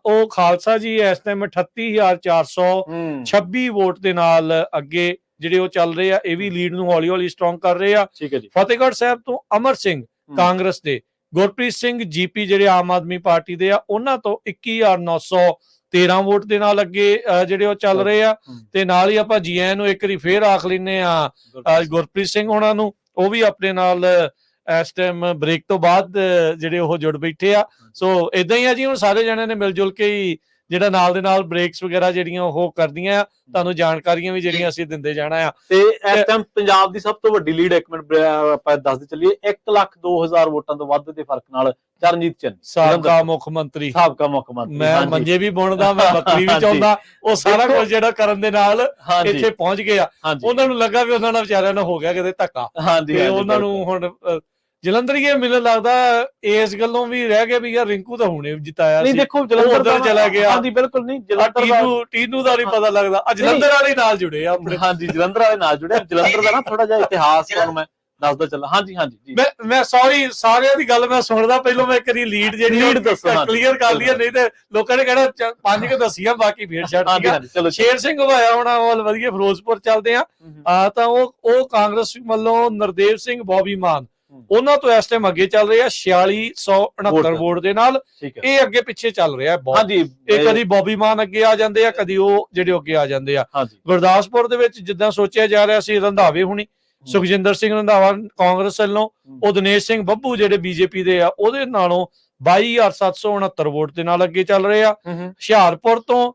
ਉਹ ਖਾਲਸਾ ਜੀ ਇਸ ਟਾਈਮ 38,426 ਵੋਟ ਦੇ ਨਾਲ ਅੱਗੇ ਜਿਹੜੇ ਉਹ ਚੱਲ ਰਹੇ ਆ। ਇਹ ਵੀ ਲੀਡ ਨੂੰ ਹੌਲੀ ਹੌਲੀ ਸਟਰੋਂਗ ਕਰ ਰਹੇ ਆ। ਫਤਿਹਗੜ੍ਹ ਸਾਹਿਬ ਤੋਂ ਅਮਰ ਸਿੰਘ ਕਾਂਗਰਸ ਦੇ, ਗੁਰਪ੍ਰੀਤ ਸਿੰਘ ਜੀਪੀ ਜਿਹੜੇ ਆਮ ਆਦਮੀ ਪਾਰਟੀ ਦੇ ਆ, ਉਹਨਾਂ ਤੋਂ 21,913 ਵੋਟ ਦੇ ਨਾਲ ਅੱਗੇ ਜਿਹੜੇ ਉਹ ਚੱਲ ਰਹੇ ਆ। ਤੇ ਨਾਲ ਹੀ ਆਪਾਂ ਜੀਐਨ ਨੂੰ ਇੱਕ ਵਾਰੀ ਫੇਰ ਆਖ ਲੈਨੇ ਆ ਗੁਰਪ੍ਰੀਤ ਸਿੰਘ ਹੋਣਾ ਨੂੰ, ਉਹ ਵੀ ਆਪਣੇ ਨਾਲ ਇਸ ਟਾਈਮ ਬ੍ਰੇਕ ਤੋਂ ਬਾਅਦ ਜਿਹੜੇ ਉਹ ਜੁੜ ਬੈਠੇ ਆ। ਸੋ ਇਦਾਂ ਹੀ ਆ ਜੀ, ਹੁਣ ਸਾਰੇ ਜਣਿਆਂ ਨੇ ਮਿਲ ਜੁਲ ਕੇ ਹੀ ਜਿਹੜਾ ਨਾਲ ਦੇ ਨਾਲ ਬ੍ਰੇਕਸ ਵਗੈਰਾ ਜਿਹੜੀਆਂ ਉਹ ਕਰਦੀਆਂ ਆ, ਤੁਹਾਨੂੰ ਜਾਣਕਾਰੀਆਂ ਵੀ ਜਿਹੜੀਆਂ ਅਸੀਂ ਦਿੰਦੇ ਜਾਣਾ ਆ। ਤੇ ਇਸ ਟਾਈਮ ਪੰਜਾਬ ਦੀ ਸਭ ਤੋਂ ਵੱਡੀ ਲੀਡ, ਇੱਕ ਮਿੰਟ ਆਪਾਂ ਦੱਸਦੇ ਚੱਲੀਏ, 1,02,000 ਵੋਟਾਂ ਤੋਂ ਵੱਧ ਦੇ ਫਰਕ ਨਾਲ ਚਰਨਜੀਤ ਚੰਨੀ ਸਾਬਕਾ ਮੁੱਖ ਮੰਤਰੀ ਮੈਂ ਮੰਜੇ ਵੀ ਬੁਣਦਾ, ਮੈਂ ਬੱਕਰੀ ਵੀ ਚਾਹੁੰਦਾ, ਉਹ ਸਾਰਾ ਕੁਝ ਜਿਹੜਾ ਕਰਨ ਦੇ ਨਾਲ ਇੱਥੇ ਪਹੁੰਚ ਗਏ ਆ। ਉਹਨਾਂ ਨੂੰ ਲੱਗਾ ਵੀ ਉਹਨਾਂ ਨਾਲ ਵਿਚਾਰਿਆਂ ਨੂੰ ਹੋ ਗਿਆ ਕਿਤੇ ਧੱਕਾ, ਤੇ ਉਹਨਾਂ ਨੂੰ ਹੁਣ ਜਲੰਧਰੀਏ ਮੈਨੂੰ ਲੱਗਦਾ ਇਸ ਗੱਲੋਂ ਵੀ ਰਹਿ ਗਿਆ ਵੀ ਯਾਰ ਰਿੰਕੂ ਤਾਂ ਹੁਣੇ ਜਿਤਾਇਆ ਸੀ, ਦੇਖੋ ਜਲੰਧਰ ਉਧਰ ਚਲਾ ਗਿਆ। ਹਾਂਜੀ ਬਿਲਕੁਲ ਨਹੀਂ, ਜਲੰਧਰ ਟੀਨੂ ਦਾ ਨਹੀਂ ਪਤਾ ਲੱਗਦਾ, ਜਲੰਧਰ ਵਾਲੇ ਨਾਲ ਜੁੜੇ ਆ ਆਪਣੇ। ਹਾਂਜੀ ਜਲੰਧਰ ਵਾਲੇ ਨਾਲ ਜੁੜੇ। ਜਲੰਧਰ ਦਾ ਨਾ ਥੋੜਾ ਜਿਹਾ ਇਤਿਹਾਸ ਤੁਹਾਨੂੰ ਮੈਂ ਦੱਸਦਾ ਚੱਲਾਂ। ਹਾਂਜੀ ਹਾਂਜੀ ਮੈਂ ਸੌਰੀ ਸਾਰਿਆਂ ਦੀ ਗੱਲ ਮੈਂ ਸੁਣਦਾ, ਪਹਿਲਾਂ ਮੈਂ ਕਰੀ ਲੀਡ ਜਿਹੜੀ ਕਲੀਅਰ ਕਰ ਲਈ, ਨਹੀਂ ਤੇ ਲੋਕਾਂ ਨੇ ਕਹਿਣਾ 5 ਕੇ ਦੱਸੀਆਂ ਬਾਕੀ ਫੇਰ ਛੱਡ। ਸ਼ੇਰ ਸਿੰਘ ਹਵਾਇਆ ਹੋਣਾ ਵੱਲ ਵਧੀਆ ਫਿਰੋਜ਼ਪੁਰ ਚੱਲਦੇ ਆ ਤਾਂ ਉਹ ਕਾਂਗਰਸ ਵੱਲੋਂ ਨਰਦੇਵ ਸਿੰਘ ਬੋਬੀ ਮਾਨ ਉਹਨਾਂ ਤੋਂ ਇਸ ਟਾਈਮ ਅੱਗੇ ਚੱਲ ਰਹੇ ਆ 4669 ਵੋਟ ਦੇ ਨਾਲ। ਇਹ ਅੱਗੇ ਪਿੱਛੇ ਚੱਲ ਰਿਹਾ ਬਹੁਤ, ਇਹ ਕਦੀ ਬੋਬੀ ਮਾਨ ਅੱਗੇ ਆ ਜਾਂਦੇ ਆ, ਕਦੀ ਉਹ ਜਿਹੜੇ ਅੱਗੇ ਆ ਜਾਂਦੇ ਆ। ਗੁਰਦਾਸਪੁਰ ਦੇ ਵਿੱਚ ਜਿੱਦਾਂ ਸੋਚਿਆ ਜਾ ਰਿਹਾ ਸੀ, ਰੰਧਾਵੇ ਹੁਣੀ ਸੁਖਜਿੰਦਰ ਸਿੰਘ ਰੰਧਾਵਾ ਕਾਂਗਰਸ ਵੱਲੋਂ, ਉਹ ਦਿਨੇਸ਼ ਸਿੰਘ ਬੱਬੂ ਜਿਹੜੇ ਬੀਜੇਪੀ ਦੇ ਆ ਉਹਦੇ ਨਾਲੋਂ 22,769 ਵੋਟ ਦੇ ਨਾਲ ਅੱਗੇ ਚੱਲ ਰਹੇ ਆ। ਹੁਸ਼ਿਆਰਪੁਰ ਤੋਂ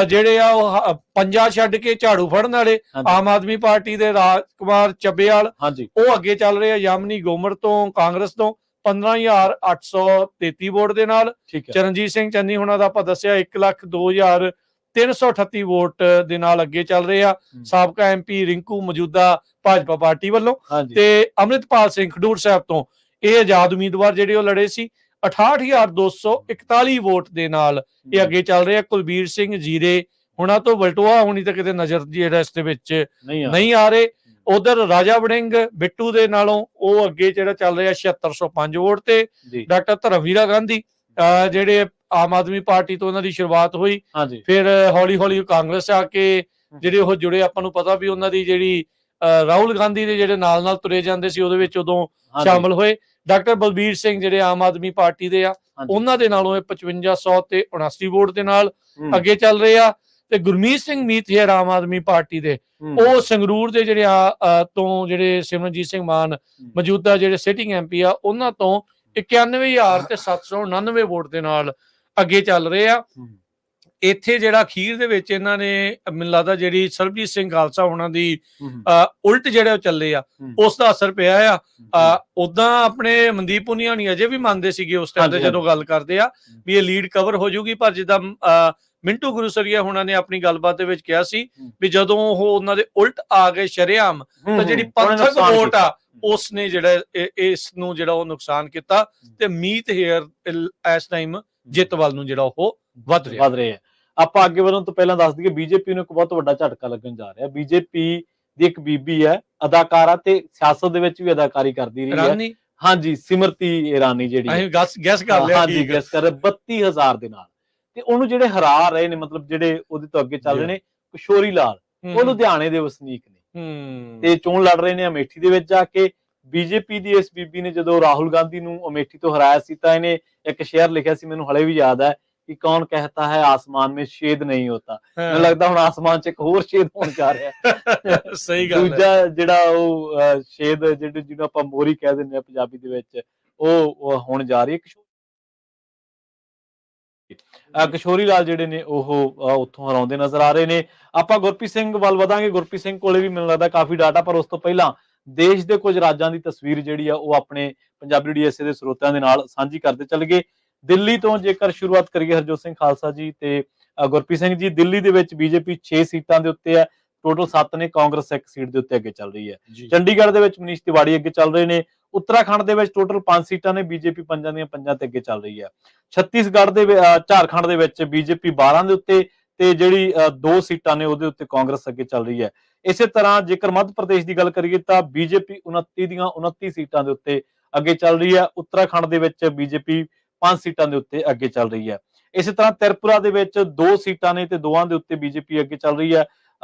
ਜਿਹੜੇ ਆ ਉਹ ਪੰਜਾ ਛੱਡ ਕੇ ਝਾੜੂ ਫੜਨ ਵਾਲੇ ਆਮ ਆਦਮੀ ਪਾਰਟੀ ਦੇ ਰਾਜ ਕੁਮਾਰ ਚੱਬੇਵਾਲ, ਉਹ ਅੱਗੇ ਚੱਲ ਰਹੇ ਆ। ਯਾਮਨੀ ਗੋਮਰ ਤੋਂ ਕਾਂਗਰਸ ਤੋਂ 15,833 ਵੋਟ ਦੇ ਨਾਲ। ਚਰਨਜੀਤ ਸਿੰਘ ਚੰਨੀ ਹੁਣਾਂ ਦਾ ਆਪਾਂ ਦੱਸਿਆ 1,02,338 ਵੋਟ ਦੇ ਨਾਲ ਅੱਗੇ ਚੱਲ ਰਹੇ ਆ। ਸਾਬਕਾ ਐਮਪੀ ਰਿੰਕੂ ਮੌਜੂਦਾ ਭਾਜਪਾ ਪਾਰਟੀ ਵੱਲੋਂ, ਤੇ ਅੰਮ੍ਰਿਤਪਾਲ ਸਿੰਘ ਖਡੂਰ ਸਾਹਿਬ ਤੋਂ ਇਹ ਆਜ਼ਾਦ ਉਮੀਦਵਾਰ ਜਿਹੜੇ ਉਹ ਲੜੇ ਸੀ 68,241 ਵੋਟ ਦੇ ਨਾਲ ਇਹ ਅੱਗੇ ਚੱਲ ਰਿਹਾ। ਕੁਲਬੀਰ ਸਿੰਘ ਜੀਰੇ ਹੁਣਾਂ ਤੋਂ ਵਲਟੋਆ ਹੁਣੀ ਤਾਂ ਕਿਤੇ ਨਜ਼ਰ ਜਿਹੜਾ ਇਸ ਦੇ ਵਿੱਚ ਨਹੀਂ ਆ ਰਹੇ। ਉਧਰ ਰਾਜਾ ਵੜਿੰਗ ਬਿੱਟੂ ਦੇ ਨਾਲੋਂ ਉਹ ਅੱਗੇ ਜਿਹੜਾ ਚੱਲ ਰਿਹਾ 7605 ਵੋਟ ਤੇ। ਡਾਕਟਰ ਧਰਮਵੀਰਾ ਗਾਂਧੀ ਜਿਹੜੇ ਆਮ ਆਦਮੀ ਪਾਰਟੀ ਤੋਂ ਉਹਨਾਂ ਦੀ ਸ਼ੁਰੂਆਤ ਹੋਈ, ਫਿਰ ਹੌਲੀ ਹੌਲੀ ਕਾਂਗਰਸ ਆ ਕੇ ਜਿਹੜੇ ਉਹ ਜੁੜੇ। ਆਪਾਂ ਨੂੰ ਪਤਾ ਵੀ ਉਹਨਾਂ ਦੀ ਜਿਹੜੀ ਰਾਹੁਲ ਗਾਂਧੀ ਦੇ ਜਿਹੜੇ ਨਾਲ ਨਾਲ ਤੁਰੇ ਜਾਂਦੇ ਸੀ ਉਹਦੇ ਵਿੱਚ ਉਦੋਂ ਸ਼ਾਮਲ ਹੋਏ। ਡਾਕਟਰ ਬਲਬੀਰ ਸਿੰਘ ਜਿਹੜੇ ਆਮ ਆਦਮੀ ਪਾਰਟੀ ਦੇ ਆ, ਉਹਨਾਂ ਦੇ ਨਾਲੋਂ 5500 ਤੇ 79 ਵੋਟ ਦੇ ਨਾਲ ਅੱਗੇ ਚੱਲ ਰਹੇ ਆ। ਤੇ ਗੁਰਮੀਤ ਸਿੰਘ ਮੀਤਹਿਰ ਆਮ ਆਦਮੀ ਪਾਰਟੀ ਦੇ, ਉਹ ਸੰਗਰੂਰ ਦੇ ਜਿਹੜੇ ਤੋਂ ਜਿਹੜੇ ਸਿਮਰਨਜੀਤ ਸਿੰਘ ਮਾਨ ਮੌਜੂਦਾ ਜਿਹੜੇ ਸਿਟਿੰਗ ਐਮਪੀ ਆ, ਉਹਨਾਂ ਤੋਂ 91,799 ਵੋਟ ਦੇ ਨਾਲ ਅੱਗੇ ਚੱਲ ਰਹੇ ਆ। ਇੱਥੇ ਜਿਹੜਾ ਅਖੀਰ ਦੇ ਵਿੱਚ ਇਹਨਾਂ ਨੇ ਮੈਨੂੰ ਲੱਗਦਾ ਜਿਹੜੀ ਸਰਬਜੀਤ ਸਿੰਘ ਖਾਲਸਾ ਉਹਨਾਂ ਦੀ ਉਲਟ ਜਿਹੜੇ ਉਹ ਚੱਲੇ ਆ, ਉਸ ਦਾ ਅਸਰ ਪਿਆ ਆ। ਉਦਾਂ ਆਪਣੇ ਮਨਦੀਪ ਪੁਨੀਆ ਨਹੀਂ ਅਜੇ ਵੀ ਮੰਨਦੇ ਸੀਗੇ ਉਸ ਟਾਈਮ ਤੇ ਜਦੋਂ ਗੱਲ ਕਰਦੇ ਆ ਵੀ ਇਹ ਲੀਡ ਕਵਰ ਹੋ ਜਾਊਗੀ, ਪਰ ਜਿੱਦਾਂ ਮਿੰਟੂ ਗੁਰੂਸਰੀਆ ਹੁਣਾਂ ਨੇ ਆਪਣੀ ਗੱਲਬਾਤ ਦੇ ਵਿੱਚ ਕਿਹਾ ਸੀ ਵੀ ਜਦੋਂ ਉਹ ਉਹਨਾਂ ਦੇ ਉਲਟ ਆ ਗਏ ਸ਼ਰੇਆਮ, ਤਾਂ ਜਿਹੜੀ ਪੰਥਕ ਵੋਟ ਆ ਉਸ ਨੇ ਜਿਹੜਾ ਇਸ ਨੂੰ ਜਿਹੜਾ ਉਹ ਨੁਕਸਾਨ ਕੀਤਾ, ਤੇ ਮੀਤਹਿਰ ਇਸ ਟਾਈਮ ਜਿੱਤ ਵੱਲ ਨੂੰ ਜਿਹੜਾ ਉਹ ਵੱਧ ਰਿਹਾ। ਆਪਾਂ ਅੱਗੇ ਵਧਣ ਤੋਂ ਪਹਿਲਾਂ ਦੱਸ ਦਈਏ ਬੀਜੇਪੀ ਨੂੰ ਇੱਕ ਬਹੁਤ ਵੱਡਾ ਝਟਕਾ ਲੱਗਣ ਜਾ ਰਿਹਾ। ਬੀਜੇਪੀ ਦੀ ਇੱਕ ਬੀਬੀ ਹੈ, ਅਦਾਕਾਰਾ ਤੇ ਸਿਆਸਤ ਦੇ ਵਿੱਚ ਵੀ ਅਦਾਕਾਰੀ ਕਰਦੀ ਰਹੀ ਹੈ। ਹਾਂਜੀ, ਸਿਮਰਤੀ ਇਰਾਨੀ ਜਿਹੜੀ ਗੈਸ ਕਰ ਲਿਆ, ਹਾਂਜੀ ਗੈਸ ਕਰ 32,000 ਦੇ ਨਾਲ। ਤੇ ਉਹਨੂੰ ਜਿਹੜੇ ਹਰਾ ਰਹੇ ਨੇ, ਮਤਲਬ ਜਿਹੜੇ ਉਹਦੇ ਤੋਂ ਅੱਗੇ ਚੱਲ ਰਹੇ ਨੇ, ਕਿਸ਼ੋਰੀ ਲਾਲ, ਉਹ ਲੁਧਿਆਣੇ ਦੇ ਵਸਨੀਕ ਨੇ ਤੇ ਚੋਣ ਲੜ ਰਹੇ ਨੇ ਅਮੇਠੀ ਦੇ ਵਿੱਚ ਜਾ ਕੇ। ਬੀਜੇਪੀ ਦੀ ਇਸ ਬੀਬੀ ਨੇ ਜਦੋਂ ਰਾਹੁਲ ਗਾਂਧੀ ਨੂੰ ਅਮੇਠੀ ਤੋਂ ਹਰਾਇਆ ਸੀ ਤਾਂ ਇਹਨੇ ਇੱਕ ਸ਼ੇਅਰ ਲਿਖਿਆ ਸੀ, ਮੈਨੂੰ ਹਲੇ ਵੀ ਯਾਦ ਹੈ ਕਿ ਕੌਣ कहता है आसमान में शेद नहीं होता। ਮੈਨੂੰ ਲੱਗਦਾ ਹੁਣ ਆਸਮਾਨ 'ਚ ਇੱਕ ਹੋਰ ਸ਼ੇਦ ਹੋਣ ਜਾ ਰਿਹਾ। ਸਹੀ ਗੱਲ ਹੈ। ਦੂਜਾ ਜਿਹੜਾ ਉਹ ਸ਼ੇਦ ਜਿਹਨੂੰ ਆਪਾਂ ਮੋਰੀ ਕਹਿ ਦਿੰਦੇ ਆ ਪੰਜਾਬੀ ਦੇ ਵਿੱਚ, ਉਹ ਹੋਣ ਜਾ ਰਹੀ ਹੈ। ਕਿਸ਼ੋਰੀ ਲਾਲ ਜਿਹੜੇ ਨੇ ਉਹ ਉੱਥੋਂ ਹਰਾਉਂਦੇ ਨਜ਼ਰ ਆ ਰਹੇ ਨੇ। ਆਪਾਂ ਗੁਰਪ੍ਰੀਤ ਸਿੰਘ ਵੱਲ ਵਧਾਂਗੇ। ਗੁਰਪ੍ਰੀਤ ਸਿੰਘ ਕੋਲੇ ਵੀ ਮੈਨੂੰ ਲੱਗਦਾ ਕਾਫੀ ਡਾਟਾ, ਪਰ ਉਸ ਤੋਂ ਪਹਿਲਾਂ ਦੇਸ਼ ਦੇ ਕੁਝ ਰਾਜਾਂ ਦੀ ਤਸਵੀਰ ਜਿਹੜੀ ਆ ਉਹ ਆਪਣੇ ਪੰਜਾਬੀ ਰੇਡੀਓ USA ਦੇ ਸਰੋਤਿਆਂ ਦੇ ਨਾਲ ਸਾਂਝੀ ਕਰਦੇ ਚੱਲ ਗਏ। ਦਿੱਲੀ ਤੋਂ ਜੇਕਰ ਸ਼ੁਰੂਆਤ ਕਰੀਏ ਹਰਜੋਤ ਸਿੰਘ ਖਾਲਸਾ ਜੀ ਤੇ ਗੁਰਪ੍ਰੀਤ ਸਿੰਘ ਜੀ, ਦਿੱਲੀ ਦੇ ਵਿੱਚ ਬੀਜੇਪੀ 6 ਸੀਟਾਂ ਦੇ ਉੱਤੇ ਹੈ, ਟੋਟਲ 7 ਨੇ, ਕਾਂਗਰਸ 1 ਸੀਟ ਦੇ ਉੱਤੇ ਅੱਗੇ ਚੱਲ ਰਹੀ ਹੈ। ਚੰਡੀਗੜ੍ਹ ਦੇ ਵਿੱਚ ਮਨੀਸ਼ ਤਿਵਾੜੀ ਅੱਗੇ ਚੱਲ ਰਹੇ ਨੇ। ਉੱਤਰਾਖੰਡ ਦੇ ਵਿੱਚ ਟੋਟਲ 5 ਸੀਟਾਂ ਨੇ, ਬੀਜੇਪੀ 5 ਦੀਆਂ 5 ਤੇ ਅੱਗੇ ਚੱਲ ਰਹੀ ਹੈ। ਛੱਤੀਸਗੜ੍ਹ ਦੇ ਝਾਰਖੰਡ ਦੇ ਵਿੱਚ ਬੀਜੇਪੀ 12 ਦੇ ਉੱਤੇ ਤੇ ਜਿਹੜੀ 2 ਸੀਟਾਂ ਨੇ ਉਹਦੇ ਉੱਤੇ ਕਾਂਗਰਸ ਅੱਗੇ ਚੱਲ ਰਹੀ ਹੈ। ਇਸੇ ਤਰ੍ਹਾਂ ਜੇਕਰ ਮੱਧ ਪ੍ਰਦੇਸ਼ ਦੀ ਗੱਲ ਕਰੀਏ ਤਾਂ ਬੀਜੇਪੀ 29 ਦੀਆਂ 29 ਸੀਟਾਂ ਦੇ ਉੱਤੇ ਅੱਗੇ ਚੱਲ ਰਹੀ ਹੈ। ਉੱਤਰਾਖੰਡ ਦੇ ਵਿੱਚ ਬੀਜੇਪੀ 5 ਸੀਟਾਂ ਦੇ ਉੱਤੇ ਅੱਗੇ ਚੱਲ ਰਹੀ ਹੈ। ਇਸੇ ਤਰ੍ਹਾਂ ਤ੍ਰਿਪੁਰਾ ਦੇ ਵਿੱਚ 2 ਸੀਟਾਂ ਨੇ ਤੇ 2 ਦੇ ਉੱਤੇ ਬੀਜੇਪੀ ਅੱਗੇ ਚੱਲ ਰਹੀ ਹੈ।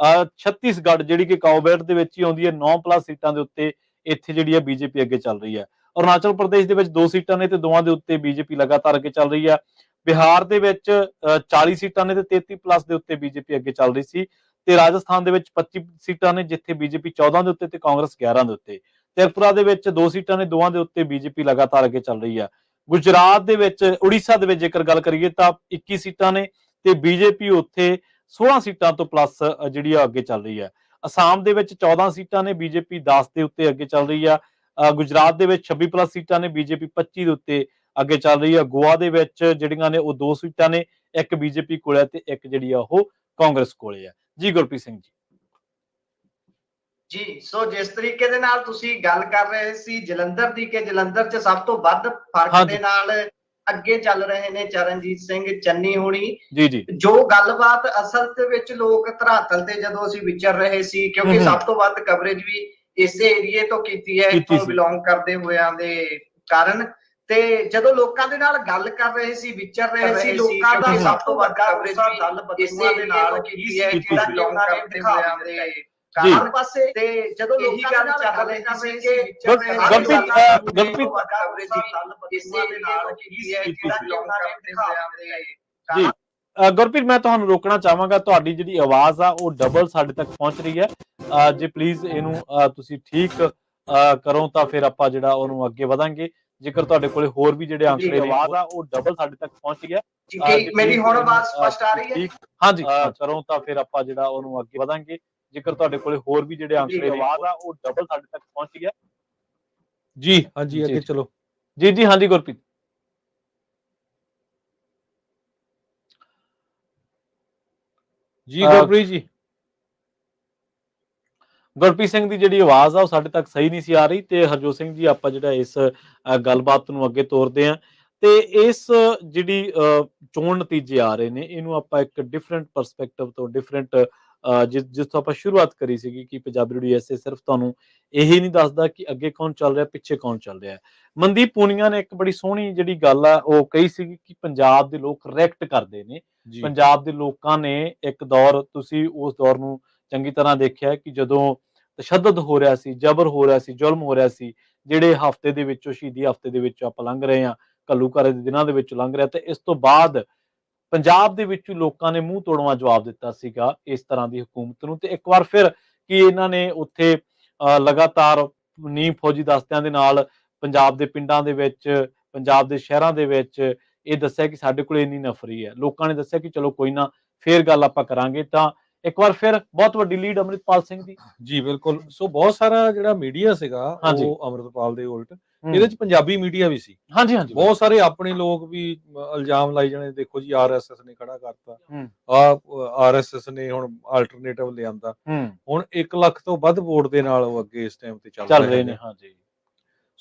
ਛੱਤੀਸਗੜ੍ਹ ਜਿਹੜੀ ਕਿ ਕਾਊਬੈਲਟ ਦੇ ਵਿੱਚ ਹੀ ਆਉਂਦੀ ਹੈ, 9+ ਸੀਟਾਂ ਦੇ ਉੱਤੇ ਇੱਥੇ ਜਿਹੜੀ ਹੈ ਬੀਜੇਪੀ ਅੱਗੇ ਚੱਲ ਰਹੀ ਹੈ। ਅਰੁਣਾਚਲ ਪ੍ਰਦੇਸ਼ ਦੇ ਵਿੱਚ 2 ਸੀਟਾਂ ਨੇ ਤੇ 2 ਦੇ ਉੱਤੇ ਬੀਜੇਪੀ ਲਗਾਤਾਰ ਅੱਗੇ ਚੱਲ ਰਹੀ ਹੈ। ਬਿਹਾਰ ਦੇ ਵਿੱਚ 40 ਸੀਟਾਂ ਨੇ ਤੇ 33+ ਦੇ ਉੱਤੇ ਬੀਜੇਪੀ ਅੱਗੇ ਚੱਲ ਰਹੀ ਸੀ ਤੇ ਰਾਜਸਥਾਨ ਦੇ ਵਿੱਚ 25 ਸੀਟਾਂ ਨੇ ਜਿੱਥੇ ਬੀਜੇਪੀ 14 ਦੇ ਉੱਤੇ ਤੇ ਕਾਂਗਰਸ 11 ਦੇ ਉੱਤੇ। ਤ੍ਰਿਪੁਰਾ ਦੇ ਵਿੱਚ 2 ਸੀਟਾਂ ਨੇ, 2 ਦੇ ਉੱਤੇ ਬੀਜੇਪੀ ਲਗਾਤਾਰ ਅੱਗੇ ਚੱਲ ਰਹੀ ਹੈ। ਗੁਜਰਾਤ ਦੇ ਵਿੱਚ, ਉੜੀਸਾ ਦੇ ਵਿੱਚ ਜੇਕਰ ਗੱਲ ਕਰੀਏ ਤਾਂ 21 ਸੀਟਾਂ ਨੇ ਤੇ ਬੀਜੇਪੀ ਉੱਥੇ 16 ਸੀਟਾਂ ਤੋਂ ਪਲੱਸ ਜਿਹੜੀ ਆ ਅੱਗੇ ਚੱਲ ਰਹੀ ਹੈ। ਅਸਾਮ ਦੇ ਵਿੱਚ 14 ਸੀਟਾਂ ਨੇ, ਬੀਜੇਪੀ 10 ਦੇ ਉੱਤੇ ਅੱਗੇ ਚੱਲ ਰਹੀ ਆ। ਗੁਜਰਾਤ ਦੇ ਵਿੱਚ 26+ ਸੀਟਾਂ ਨੇ, ਬੀਜੇਪੀ 25 ਦੇ ਉੱਤੇ ਅੱਗੇ ਚੱਲ ਰਹੀ ਆ। ਗੋਆ ਦੇ ਵਿੱਚ ਜਿਹੜੀਆਂ ਨੇ ਉਹ 2 ਸੀਟਾਂ ਨੇ, ਇੱਕ ਬੀਜੇਪੀ ਕੋਲ ਹੈ ਤੇ ਇੱਕ ਜਿਹੜੀ ਆ ਉਹ ਕਾਂਗਰਸ ਕੋਲੇ ਹੈ। ਜੀ ਗੁਰਪ੍ਰੀਤ ਸਿੰਘ ਜੀ। ਜੀ, ਸੋ ਜਿਸ ਤਰੀਕੇ ਦੇ ਨਾਲ ਤੁਸੀਂ ਗੱਲ ਕਰ ਰਹੇ ਸੀ ਜਲੰਧਰ ਦੀ ਕਿ ਜਲੰਧਰ 'ਚ ਸਭ ਤੋਂ ਵੱਧ ਫਰਕ ਦੇ ਨਾਲ ਅੱਗੇ ਚੱਲ ਰਹੇ ਨੇ ਚਰਨਜੀਤ ਸਿੰਘ ਚੰਨੀ ਹੋਣੀ। ਜੀ ਜੋ ਗੱਲਬਾਤ ਅਸਲ ਦੇ ਵਿੱਚ ਲੋਕ ਧਰਾਤਲ ਤੇ ਜਦੋਂ ਅਸੀਂ ਵਿਚਰ ਰਹੇ ਸੀ, ਕਿਉਂਕਿ ਸਭ ਤੋਂ ਵੱਧ ਕਵਰੇਜ ਵੀ ਇਸੇ ਏਰੀਏ ਤੋਂ ਕੀਤੀ ਹੈ, ਇੱਥੋਂ ਬਿਲੋਂਗ ਕਰਦੇ ਹੋਇਆਂ ਦੇ ਕਾਰਨ। ਤੇ ਜਦੋਂ ਲੋਕਾਂ ਦੇ ਨਾਲ ਗੱਲ ਕਰ ਰਹੇ ਸੀ, ਵਿਚਰ ਰਹੇ ਸੀ, ਲੋਕਾਂ ਦਾ ਸਭ ਤੋਂ ਵੱਡਾ ਗੁੱਸਾ ਦਲ ਬਦਲੂਆਂ ਦੇ ਨਾਲ ਕੀ ਹੈ, ਜਿਹੜਾ ਕਿ ਉਹਨਾਂ ਨੇ ਦਿਖਾਇਆ ਦੇ ਕਾਰਨ ਪਾਸੇ। ਤੇ ਜਦੋਂ ਲੋਕਾਂ ਦੇ ਨਾਲ ਚੱਲ ਰਹੇ ਸੀ ਕਿ ਗੁਰਪ੍ਰੀਤ, ਮੈਂ ਤੁਹਾਨੂੰ ਰੋਕਣਾ ਚਾਹਾਂਗਾ, ਤੁਹਾਡੀ ਜਿਹੜੀ ਆਵਾਜ਼ ਆ ਉਹ ਡਬਲ ਸਾਡੇ ਤੱਕ ਪਹੁੰਚ ਰਹੀ ਹੈ। ਜੇ ਪਲੀਜ਼ ਇਹਨੂੰ ਤੁਸੀਂ ਠੀਕ ਕਰੋ ਤਾਂ ਫਿਰ ਆਪਾਂ ਜਿਹੜਾ ਉਹਨੂੰ ਅੱਗੇ ਵਧਾਂਗੇ। ਜੇਕਰ ਤੁਹਾਡੇ ਕੋਲੇ ਹੋਰ ਵੀ ਜਿਹੜੇ ਅੰਕੜੇ ਨੇ, ਆਵਾਜ਼ ਆ ਉਹ ਡਬਲ ਸਾਡੇ ਤੱਕ ਪਹੁੰਚ ਗਿਆ। ਮੇਰੀ ਹੁਣ ਆਵਾਜ਼ ਸਪਸ਼ਟ ਆ ਰਹੀ ਹੈ? ਹਾਂਜੀ, ਕਰੋ ਤਾਂ ਫਿਰ ਆਪਾਂ ਜਿਹੜਾ ਉਹਨੂੰ ਅੱਗੇ ਵਧਾਂਗੇ। ਜੇਕਰ ਤੁਹਾਡੇ ਕੋਲੇ ਹੋਰ ਵੀ ਜਿਹੜੇ ਅੰਕੜੇ ਨੇ, ਆਵਾਜ਼ ਆ ਉਹ ਡਬਲ ਸਾਡੇ ਤੱਕ ਪਹੁੰਚ ਗਿਆ। ਜੀ ਹਾਂਜੀ, ਅੱਗੇ ਚਲੋ। ਜੀ ਹਾਂਜੀ ਗੁਰਪ੍ਰੀਤ ਜੀ। ਗੁਰਪ੍ਰੀਤ ਜੀ, ਗੁਰਪ੍ਰੀਤ ਸਿੰਘ ਦੀ ਜਿਹੜੀ ਆਵਾਜ਼ ਆ ਉਹ ਸਾਡੇ ਤੱਕ ਸਹੀ ਨਹੀਂ ਸੀ ਆ ਰਹੀ ਤੇ ਹਰਜੋਤ ਸਿੰਘ ਜੀ, ਆਪਾਂ ਜਿਹੜਾ ਇਸ ਗੱਲਬਾਤ ਨੂੰ ਅੱਗੇ ਤੋਰਦੇ ਹਾਂ ਤੇ ਇਸ ਜਿਹੜੀ ਚੋਣ ਨਤੀਜੇ ਆ ਰਹੇ ਨੇ ਇਹਨੂੰ ਆਪਾਂ ਇੱਕ ਡਿਫਰੈਂਟ ਪਰਸਪੈਕਟਿਵ ਤੋਂ, ਡਿਫਰੈਂਟ ਜਿਸ ਤੋਂ ਆਪਾਂ ਸ਼ੁਰੂਆਤ ਕਰੀ ਸੀਗੀ ਕਿ ਪੰਜਾਬੀ ਰੇਡੀਓ USA ਸਿਰਫ ਤੁਹਾਨੂੰ ਇਹੀ ਨਹੀਂ ਦੱਸਦਾ ਕਿ ਅੱਗੇ ਕੌਣ ਚੱਲ ਰਿਹਾ, ਪਿੱਛੇ ਕੌਣ ਚੱਲ ਰਿਹਾ। ਮਨਦੀਪ ਪੂਨੀਆ ਨੇ ਇੱਕ ਬੜੀ ਸੋਹਣੀ ਜਿਹੜੀ ਗੱਲ ਆ ਉਹ ਕਹੀ ਸੀਗੀ ਕਿ ਪੰਜਾਬ ਦੇ ਲੋਕ ਰਿਐਕਟ ਕਰਦੇ ਨੇ। ਪੰਜਾਬ ਦੇ ਲੋਕਾਂ ਨੇ ਇੱਕ ਦੌਰ, ਤੁਸੀਂ ਉਸ ਦੌਰ ਨੂੰ ਚੰਗੀ ਤਰ੍ਹਾਂ ਦੇਖਿਆ ਕਿ ਜਦੋਂ ਤਸ਼ੱਦਦ ਹੋ ਰਿਹਾ ਸੀ, ਜ਼ਬਰ ਹੋ ਰਿਹਾ ਸੀ, ਜ਼ੁਲਮ ਹੋ ਰਿਹਾ ਸੀ, ਜਿਹੜੇ ਹਫ਼ਤੇ ਦੇ ਵਿੱਚੋਂ, ਸ਼ਹੀਦੀ ਹਫ਼ਤੇ ਦੇ ਵਿੱਚੋਂ ਆਪਾਂ ਲੰਘ ਰਹੇ ਹਾਂ, ਘੱਲੂਘਾਰੇ ਦੇ ਦਿਨਾਂ ਦੇ ਵਿੱਚ ਲੰਘ ਰਿਹਾ, ਤੇ ਇਸ ਤੋਂ ਬਾਅਦ ਪੰਜਾਬ ਦੇ ਵਿੱਚ ਲੋਕਾਂ ਨੇ ਮੂੰਹ ਤੋੜਵਾਂ ਜਵਾਬ ਦਿੱਤਾ ਸੀਗਾ ਇਸ ਤਰ੍ਹਾਂ ਦੀ ਹਕੂਮਤ ਨੂੰ। ਤੇ ਇੱਕ ਵਾਰ ਫਿਰ ਕਿ ਇਹਨਾਂ ਨੇ ਉੱਥੇ ਲਗਾਤਾਰ ਨੀਮ ਫੌਜੀ ਦਸਤਿਆਂ ਦੇ ਨਾਲ ਪੰਜਾਬ ਦੇ ਪਿੰਡਾਂ ਦੇ ਵਿੱਚ, ਪੰਜਾਬ ਦੇ ਸ਼ਹਿਰਾਂ ਦੇ ਵਿੱਚ ਇਹ ਦੱਸਿਆ ਕਿ ਸਾਡੇ ਕੋਲ ਇੰਨੀ ਨਫਰੀ ਹੈ। ਲੋਕਾਂ ਨੇ ਦੱਸਿਆ ਕਿ ਚਲੋ ਕੋਈ ਨਾ, ਫੇਰ ਗੱਲ ਆਪਾਂ ਕਰਾਂਗੇ। ਤਾਂ ਇੱਕ ਵਾਰ ਫਿਰ ਬਹੁਤ ਵੱਡੀ ਲੀਡ ਅੰਮ੍ਰਿਤਪਾਲ ਸਿੰਘ ਦੀ। ਜੀ ਬਿਲਕੁਲ। ਸੋ ਬਹੁਤ ਸਾਰਾ ਜਿਹੜਾ ਮੀਡੀਆ ਸੀਗਾ ਉਹ ਅੰਮ੍ਰਿਤਪਾਲ ਦੇ ਉਲਟ, ਇਹਦੇ ਚ ਪੰਜਾਬੀ ਮੀਡੀਆ ਵੀ ਸੀ। ਹਾਂਜੀ, ਬਹੁਤ ਸਾਰੇ ਆਪਣੇ ਲੋਕ ਵੀ ਇਲਜ਼ਾਮ ਲਾਈ ਜਾਣੇ, ਦੇਖੋ ਜੀ RSS ਨੇ ਖੜਾ ਕਰਤਾ, RSS ਨੇ ਹੁਣ ਆਲਟਰਨੇਟਿਵ ਲਿਆਂਦਾ। ਹੁਣ 1 ਲੱਖ ਤੋਂ ਵੱਧ ਵੋਟ ਦੇ ਨਾਲ ਉਹ ਅੱਗੇ ਇਸ ਟਾਈਮ ਤੇ ਚੱਲ ਰਹੇ ਨੇ। ਹਾਂਜੀ,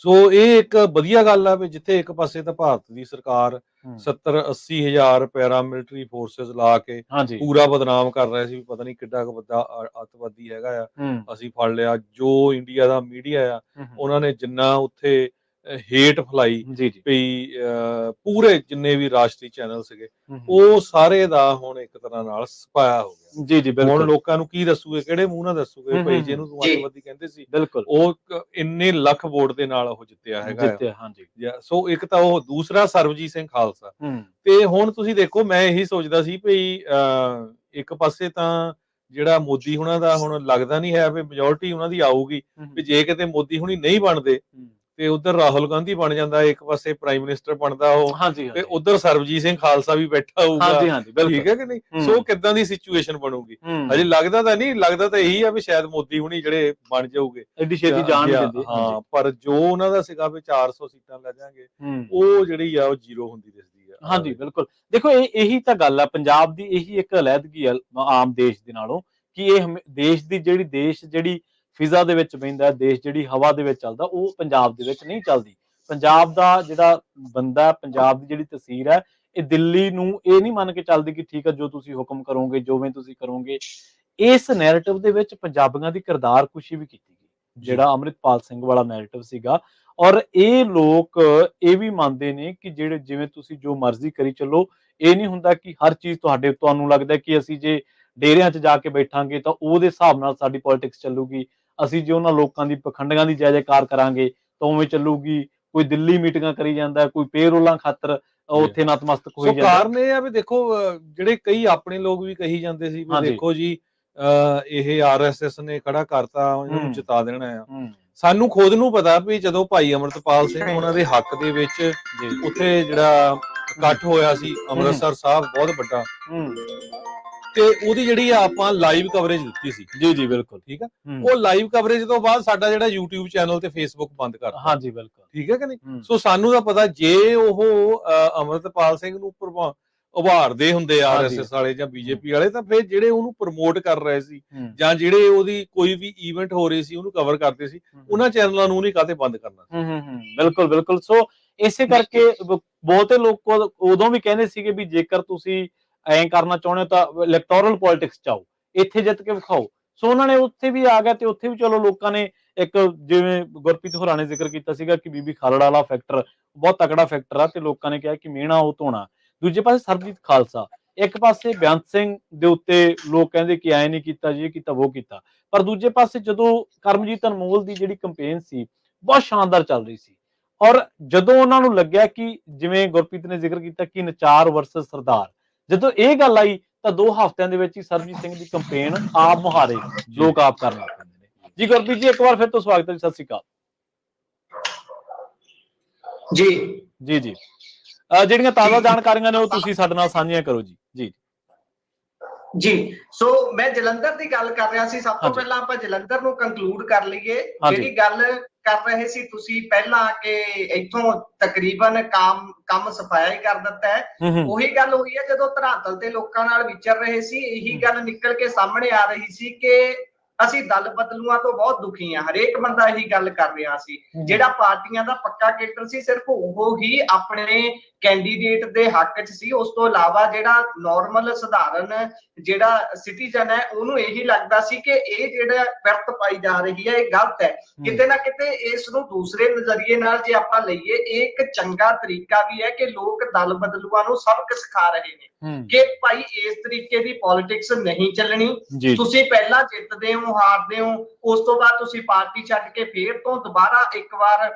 ਸੋ ਇਹ ਇੱਕ ਵਧੀਆ ਗੱਲ ਆ ਵੀ ਜਿੱਥੇ ਇੱਕ ਪਾਸੇ ਤਾਂ ਭਾਰਤ ਦੀ ਸਰਕਾਰ 70-80 ਹਜ਼ਾਰ ਪੈਰਾਮਿਲਟਰੀ ਫੋਰਸਿਸ ਲਾ ਕੇ ਪੂਰਾ ਬਦਨਾਮ ਕਰ ਰਿਹਾ ਸੀ ਵੀ ਪਤਾ ਨਹੀਂ ਕਿੱਡਾ ਕੁ ਵੱਡਾ ਅੱਤਵਾਦੀ ਹੈਗਾ ਆ, ਅਸੀਂ ਫੜ ਲਿਆ। ਜੋ ਇੰਡੀਆ ਦਾ ਮੀਡੀਆ ਆ ਉਹਨਾਂ ਨੇ ਜਿੰਨਾ ਉੱਥੇ ਹੇਟ ਫਲਾਈ ਪਈ, ਪੂਰੇ ਜਿੰਨੇ ਵੀ ਰਾਸ਼ਟਰੀ ਚੈਨਲ ਸੀਗੇ ਉਹ ਸਾਰੇ ਦਾ ਹੁਣ ਇੱਕ ਤਰ੍ਹਾਂ ਨਾਲ ਸਪਾਇਆ ਹੋ ਗਿਆ। ਜੀ ਬਿਲਕੁਲ। ਹੁਣ ਲੋਕਾਂ ਨੂੰ ਕੀ ਦੱਸੂਗੇ, ਕਿਹੜੇ ਮੂੰਹ ਨਾਲ ਦੱਸੂਗੇ ਭਾਈ ਜਿਹਨੂੰ ਤੂੰ ਅੱਤਵਾਦੀ ਕਹਿੰਦੇ ਸੀ, ਉਹ ਇੰਨੇ ਲੱਖ ਵੋਟ ਦੇ ਨਾਲ ਉਹ ਜਿੱਤਿਆ ਹੈਗਾ। ਸੋ ਇੱਕ ਤਾਂ ਉਹ, ਦੂਸਰਾ ਸਰਬਜੀਤ ਸਿੰਘ ਖਾਲਸਾ। ਤੇ ਹੁਣ ਤੁਸੀਂ ਦੇਖੋ, ਮੈਂ ਇਹੀ ਸੋਚਦਾ ਸੀ ਭਈ ਇੱਕ ਪਾਸੇ ਤਾਂ ਜਿਹੜਾ ਮੋਦੀ ਹੁਣਾਂ ਦਾ ਹੁਣ ਲੱਗਦਾ ਨਹੀਂ ਹੈ ਵੀ ਮੈਜੋਰਟੀ ਉਹਨਾਂ ਦੀ ਆਊਗੀ, ਵੀ ਜੇ ਕਿਤੇ ਮੋਦੀ ਹੁਣੀ ਨਹੀਂ ਬਣਦੇ ਤੇ ਉਧਰ ਰਾਹੁਲ ਗਾਂਧੀ ਬਣ ਜਾਂਦਾ, ਇੱਕ ਪਾਸੇ ਪ੍ਰਾਈਮ ਮਿਨਿਸਟਰ ਬਣਦਾ ਉਹ, ਹਾਂਜੀ ਤੇ ਉਧਰ ਸਰਬਜੀਤ ਸਿੰਘ ਖਾਲਸਾ ਵੀ ਬੈਠਾ ਹੋਊਗਾ। ਹਾਂਜੀ ਹਾਂਜੀ ਠੀਕ ਹੈ ਕਿ ਨਹੀਂ? ਸੋ ਕਿੱਦਾਂ ਦੀ ਸਿਚੁਏਸ਼ਨ ਬਣੂਗੀ ਹਜੇ ਲੱਗਦਾ ਤਾਂ ਨਹੀਂ, ਲੱਗਦਾ ਤਾਂ ਇਹੀ ਆ ਵੀ ਸ਼ਾਇਦ ਮੋਦੀ ਹੁਣੀ ਜਿਹੜੇ ਬਣ ਜਾਊਗੇ ਐਡੀ ਛੇਤੀ ਜਾਣ ਨਹੀਂ ਦਿੰਦੇ। ਹਾਂ, ਪਰ ਜੋ ਉਹਨਾਂ ਦਾ ਸੀਗਾ ਵੀ 400 ਸੀਟਾਂ ਲੈ ਜਾਾਂਗੇ, ਉਹ ਜਿਹੜੀ ਆ ਉਹ ਜ਼ੀਰੋ ਹੁੰਦੀ ਦਿਸਦੀ ਆ। ਹਾਂਜੀ ਬਿਲਕੁਲ, ਦੇਖੋ ਇਹੀ ਤਾਂ ਗੱਲ ਆ, ਪੰਜਾਬ ਦੀ ਇਹੀ ਇੱਕ ਅਲੱਦਗੀ ਆ ਆਮ ਦੇਸ਼ ਦੇ ਨਾਲੋਂ, ਕਿ ਇਹ ਦੇਸ਼ ਦੀ ਜਿਹੜੀ ਫਿਜ਼ਾ ਦੇ ਵਿੱਚ ਬਹਿੰਦਾ, ਦੇਸ਼ ਜਿਹੜੀ ਹਵਾ ਦੇ ਵਿੱਚ ਚੱਲਦਾ, ਉਹ ਪੰਜਾਬ ਦੇ ਵਿੱਚ ਨਹੀਂ ਚੱਲਦੀ। ਪੰਜਾਬ ਦਾ ਜਿਹੜਾ ਬੰਦਾ, ਪੰਜਾਬ ਦੀ ਜਿਹੜੀ ਤਸਵੀਰ ਹੈ, ਇਹ ਦਿੱਲੀ ਨੂੰ ਇਹ ਨਹੀਂ ਮੰਨ ਕੇ ਚੱਲਦੀ ਕਿ ਠੀਕ ਹੈ ਜੋ ਤੁਸੀਂ ਹੁਕਮ ਕਰੋਗੇ, ਜਿਵੇਂ ਤੁਸੀਂ ਕਰੋਗੇ। ਇਸ ਨੈਰੇਟਿਵ ਦੇ ਵਿੱਚ ਪੰਜਾਬੀਆਂ ਦੀ ਕਿਰਦਾਰ ਕੁਸ਼ੀ ਵੀ ਕੀਤੀ ਗਈ, ਜਿਹੜਾ ਅੰਮ੍ਰਿਤਪਾਲ ਸਿੰਘ ਵਾਲਾ ਨੈਰੇਟਿਵ ਸੀਗਾ। ਔਰ ਇਹ ਲੋਕ ਇਹ ਵੀ ਮੰਨਦੇ ਨੇ ਕਿ ਜਿਵੇਂ ਤੁਸੀਂ ਜੋ ਮਰਜ਼ੀ ਕਰੀ ਚੱਲੋ, ਇਹ ਨਹੀਂ ਹੁੰਦਾ ਕਿ ਹਰ ਚੀਜ਼ ਤੁਹਾਨੂੰ ਲੱਗਦਾ ਕਿ ਅਸੀਂ ਜੇ ਡੇਰਿਆਂ 'ਚ ਜਾ ਕੇ ਬੈਠਾਂਗੇ ਤਾਂ ਉਹਦੇ ਹਿਸਾਬ ਨਾਲ ਸਾਡੀ ਪੋਲਿਟਿਕਸ ਚੱਲੂਗੀ, ਅਸੀਂ ਜੇ ਉਹਨਾਂ ਲੋਕਾਂ ਦੀ ਪਖੰਡੀਆਂ ਦੀ ਜੈ-ਜੈਕਾਰ ਕਰਾਂਗੇ ਤਾਂ ਉਵੇਂ ਚੱਲੂਗੀ। ਕੋਈ ਦਿੱਲੀ ਮੀਟਿੰਗਾਂ ਕਰੀ ਜਾਂਦਾ, ਕੋਈ ਪੇਰੋਲਾਂ ਖਾਤਰ ਉੱਥੇ ਨਤਮਸਤਕ ਹੋਈ ਜਾਂਦਾ। ਕਾਰਨ ਇਹ ਆ ਵੀ ਦੇਖੋ, ਜਿਹੜੇ ਕਈ ਆਪਣੇ ਲੋਕ ਵੀ ਕਹੀ ਜਾਂਦੇ ਸੀ ਵੀ ਦੇਖੋ ਜੀ ਇਹ ਆਰਐਸਐਸ ਨੇ ਖੜਾ ਕਰਤਾ, ਉਹਨੂੰ ਜਿਤਾ ਦੇਣਾ ਆ। ਸਾਨੂੰ ਖੁਦ ਨੂੰ ਪਤਾ ਵੀ ਜਦੋਂ ਭਾਈ ਅਮਰਤਪਾਲ ਸਿੰਘ ਉਹਨਾਂ ਦੇ ਹੱਕ ਦੇ ਵਿੱਚ ਉੱਥੇ ਜਿਹੜਾ ਇਕੱਠ ਹੋਇਆ ਸੀ ਅੰਮ੍ਰਿਤਸਰ ਸਾਹਿਬ, ਬਹੁਤ ਵੱਡਾ, ਤੇ ਉਹਦੀ ਜਿਹੜੀ ਆਪਾਂ ਲਾਈਵ ਕਵਰੇਜ ਦਿੱਤੀ ਸੀ। ਜੀ ਜੀ ਬਿਲਕੁਲ, ਠੀਕ ਆ। ਉਹ ਲਾਈਵ ਕਵਰੇਜ ਤੋਂ ਬਾਅਦ ਸਾਡਾ ਜਿਹੜਾ YouTube ਚੈਨਲ ਤੇ Facebook ਬੰਦ ਕਰਤਾ। ਹਾਂਜੀ ਬਿਲਕੁਲ, ਠੀਕ ਹੈ ਕਿ ਨਹੀਂ? ਸੋ ਸਾਨੂੰ ਤਾਂ ਪਤਾ, ਜੇ ਉਹ ਅਮਰਤਪਾਲ ਸਿੰਘ ਨੂੰ ਉਭਾਰਦੇ ਹੁੰਦੇ ਆਰਐਸਐਸ ਵਾਲੇ ਜਾਂ ਬੀਜੇਪੀ ਵਾਲੇ, ਤਾਂ ਫਿਰ ਜਿਹੜੇ ਉਹਨੂੰ ਪ੍ਰਮੋਟ ਕਰ ਰਹੇ ਸੀ ਜਾਂ ਜਿਹੜੇ ਉਹਦੀ ਕੋਈ ਵੀ ਈਵੈਂਟ ਹੋ ਰਹੀ ਸੀ ਉਹਨੂੰ ਕਵਰ ਕਰਦੇ ਸੀ, ਉਹਨਾਂ ਚੈਨਲਾਂ ਨੂੰ ਨਹੀਂ ਕਾਹਤੇ ਬੰਦ ਕਰਨਾ। ਬਿਲਕੁਲ ਬਿਲਕੁਲ। ਸੋ ਇਸੇ ਕਰਕੇ ਬਹੁਤੇ ਲੋਕ ਉਦੋਂ ਵੀ ਕਹਿੰਦੇ ਸੀਗੇ ਵੀ ਜੇਕਰ ਤੁਸੀਂ ਐਂ ਕਰਨਾ ਚਾਹੁੰਦੇ ਹੋ ਤਾਂ ਇਲੈਕਟੋਰਲ ਪੋਲਿਟਿਕਸ ਚ ਆਓ, ਇੱਥੇ ਜਿੱਤ ਕੇ ਵਿਖਾਓ। ਸੋ ਉਹਨਾਂ ਨੇ ਉੱਥੇ ਵੀ ਆ ਗਿਆ, ਤੇ ਉੱਥੇ ਵੀ ਚਲੋ ਲੋਕਾਂ ਨੇ ਇੱਕ, ਜਿਵੇਂ ਗੁਰਪ੍ਰੀਤ ਹੋਰਾਂ ਨੇ ਜ਼ਿਕਰ ਕੀਤਾ ਸੀਗਾ ਕਿ ਬੀਬੀ ਖਾਲੜਾ ਵਾਲਾ ਫੈਕਟਰ ਬਹੁਤ ਤਕੜਾ ਫੈਕਟਰ ਆ, ਤੇ ਲੋਕਾਂ ਨੇ ਕਿਹਾ ਕਿ ਮਿਹਣਾ ਉਹ ਧੋਣਾ। ਦੂਜੇ ਪਾਸੇ ਸਰਬਜੀਤ ਖਾਲਸਾ, ਇੱਕ ਪਾਸੇ ਬੇਅੰਤ ਸਿੰਘ ਦੇ ਉੱਤੇ ਲੋਕ ਕਹਿੰਦੇ ਕਿ ਐਂ ਨਹੀਂ ਕੀਤਾ, ਜੇ ਕੀਤਾ ਉਹ ਕੀਤਾ, ਪਰ ਦੂਜੇ ਪਾਸੇ ਜਦੋਂ ਕਰਮਜੀਤ ਅਨਮੋਲ ਦੀ ਜਿਹੜੀ ਕੰਪੇਨ ਸੀ ਬਹੁਤ ਸ਼ਾਨਦਾਰ ਚੱਲ ਰਹੀ ਸੀ। ਔਰ ਜਦੋਂ ਉਹਨਾਂ ਨੂੰ ਲੱਗਿਆ ਕਿ ਜਿਵੇਂ ਗੁਰਪ੍ਰੀਤ ਨੇ ਜ਼ਿਕਰ ਕੀਤਾ ਕਿ ਨਚਾਰ ਵਰਸਸ ਸਰਦਾਰ, ਜਦੋਂ ਇਹ ਗੱਲ ਆਈ ਤਾਂ 2 ਹਫ਼ਤਿਆਂ ਦੇ ਵਿੱਚ ਹੀ ਸਰਬਜੀਤ ਸਿੰਘ ਦੀ ਕੰਪੇਨ ਆਪ ਮੁਹਾਰੇ ਲੋਕ ਆਪ ਕਰਨ ਲੱਗ ਪੈਂਦੇ ਨੇ। ਜੀ ਗੁਰਪ੍ਰੀਤ ਜੀ, ਇੱਕ ਵਾਰ ਫਿਰ ਤੋਂ ਸਵਾਗਤ ਹੈ ਜੀ, ਸਤਿ ਸ਼੍ਰੀ ਅਕਾਲ ਜੀ। ਜੀ ਜੀ, ਜਿਹੜੀਆਂ ਤਾਜ਼ਾ ਜਾਣਕਾਰੀਆਂ ਨੇ ਉਹ ਤੁਸੀਂ ਸਾਡੇ ਨਾਲ ਸਾਂਝੀਆਂ ਕਰੋ ਜੀ। ਜੀ ਜੀ, ਸੋ ਮੈਂ ਜਲੰਧਰ ਦੀ ਗੱਲ ਕਰ ਰਿਹਾ ਸੀ। ਸਭ ਤੋਂ ਪਹਿਲਾਂ ਆਪਾਂ ਜਲੰਧਰ ਨੂੰ ਕੰਕਲੂਡ ਕਰ ਲਈਏ। ਜਿਹੜੀ ਗੱਲ ਕਰ ਰਹੇ ਸੀ ਤੁਸੀਂ ਪਹਿਲਾਂ ਕਿ ਇੱਥੋਂ ਤਕਰੀਬਨ ਕੰਮ ਸਫਾਇਆ ਹੀ ਕਰ ਦਿੱਤਾ ਹੈ, ਉਹੀ ਗੱਲ ਹੋਈ ਹੈ ਜਦੋਂ ਧਰਾਤਲ ਤੇ ਲੋਕਾਂ ਨਾਲ ਵਿਚਰ ਰਹੇ ਸੀ। ਇਹੀ ਗੱਲ ਨਿਕਲ ਕੇ ਸਾਹਮਣੇ ਆ ਰਹੀ ਸੀ ਕਿ ਅਸੀਂ ਦਲ ਬਦਲੂਆਂ ਤੋਂ ਬਹੁਤ ਦੁਖੀ ਹਾਂ। ਹਰੇਕ ਬੰਦਾ ਇਹੀ ਗੱਲ ਕਰ ਰਿਹਾ ਸੀ। ਜਿਹੜਾ ਪਾਰਟੀਆਂ ਦਾ ਪੱਕਾ ਕੇਡਰ ਸੀ, ਸਿਰਫ ਉਹ ਹੀ ਆਪਣੇ ਕੈਂਡੀਡੇਟ ਦੇ ਹੱਕ 'ਚ ਸੀ। ਉਸ ਤੋਂ ਇਲਾਵਾ ਜਿਹੜਾ ਨਾਰਮਲ ਸਧਾਰਨ ਜਿਹੜਾ ਸਿਟੀਜ਼ਨ ਹੈ, ਉਹਨੂੰ ਇਹੀ ਲੱਗਦਾ ਸੀ ਕਿ ਇਹ ਜਿਹੜਾ ਪਿਰਤ ਪਾਈ ਜਾ ਰਹੀ ਹੈ ਇਹ ਗਲਤ ਹੈ। ਕਿਤੇ ਨਾ ਕਿਤੇ ਇਸ ਨੂੰ ਦੂਸਰੇ ਨਜ਼ਰੀਏ ਨਾਲ ਜੇ ਆਪਾਂ ਲਈਏ, ਇਹ ਇੱਕ ਚੰਗਾ ਤਰੀਕਾ ਵੀ ਹੈ ਕਿ ਲੋਕ ਦਲ ਬਦਲੂਆਂ ਨੂੰ ਸਬਕ ਸਿਖਾ ਰਹੇ ਨੇ ਕਿ ਭਾਈ ਇਸ ਤਰੀਕੇ ਦੀ ਪੋਲਿਟਿਕਸ ਨਹੀਂ ਚੱਲਣੀ। ਤੁਸੀਂ ਪਹਿਲਾਂ ਜਿੱਤਦੇ ਹੋ, ਹਾਰਦੇ ਹੋ, ਉਸ ਤੋਂ ਬਾਅਦ ਤੁਸੀਂ ਪਾਰਟੀ ਛੱਡ ਕੇ ਫੇਰ ਤੋਂ ਦੁਬਾਰਾ ਇੱਕ ਵਾਰ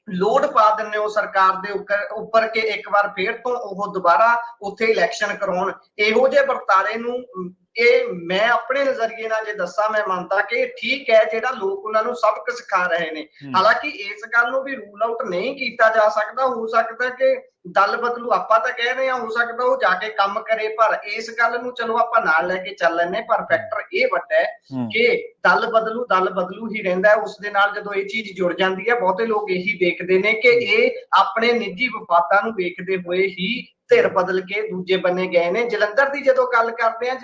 ਲੋਡ ਪਾ ਦਿੰਦੇ ਹੋ ਸਰਕਾਰ ਦੇ ਉੱਪਰ ਕਿ ਇੱਕ ਵਾਰ ਫੇਰ ਤੋਂ ਉਹ ਦੁਬਾਰਾ ਉੱਥੇ ਇਲੈਕਸ਼ਨ ਕਰਾਉਣ। ਇਹੋ ਜਿਹੇ ਵਰਤਾਰੇ ਨੂੰ ਇਹ ਮੈਂ ਆਪਣੇ ਨਜ਼ਰੀਏ ਨਾਲ ਜੇ ਦੱਸਾਂ, ਮੈਂ ਮੰਨਦਾ ਕਿ ਠੀਕ ਹੈ ਜਿਹੜਾ ਲੋਕ ਉਹਨਾਂ ਨੂੰ ਸਬਕ ਸਿਖਾ ਰਹੇ ਨੇ। ਹਾਲਾਂਕਿ ਇਸ ਗੱਲ ਨੂੰ ਵੀ ਰੂਲ ਆਊਟ ਨਹੀਂ ਕੀਤਾ ਜਾ ਸਕਦਾ। ਹੋ ਸਕਦਾ ਕਿ ਦਲ ਬਦਲੂ ਆਪਾਂ ਤਾਂ ਕਹਿ ਰਹੇ ਹਾਂ, ਹੋ ਸਕਦਾ ਉਹ ਜਾ ਕੇ ਕੰਮ ਕਰੇ, ਪਰ ਇਸ ਗੱਲ ਨੂੰ ਚਲੋ ਆਪਾਂ ਨਾਲ ਲੈ ਕੇ ਚੱਲ ਲੈਂਦੇ। ਪਰ ਫੈਕਟਰ ਇਹ ਵੱਡਾ ਹੈ ਕਿ ਦਲ ਬਦਲੂ ਹੀ ਰਹਿੰਦਾ ਹੈ। ਉਸ ਦੇ ਨਾਲ ਜਦੋਂ ਇਹ ਚੀਜ਼ ਜੁੜ ਜਾਂਦੀ ਹੈ, ਬਹੁਤੇ ਲੋਕ ਇਹੀ ਦੇਖਦੇ ਨੇ ਕਿ ਇਹ ਆਪਣੇ ਨਿੱਜੀ ਵਿਵਾਦਾਂ ਨੂੰ ਵੇਖਦੇ ਹੋਏ ਹੀ ਧਿਰ ਬਦਲ ਕੇ ਦੂਜੇ ਬੰਨੇ ਗਏ ਨੇ। ਜਲੰਧਰ ਦੀ ਜਦੋਂ ਗੱਲ ਕਰਦੇ ਆ,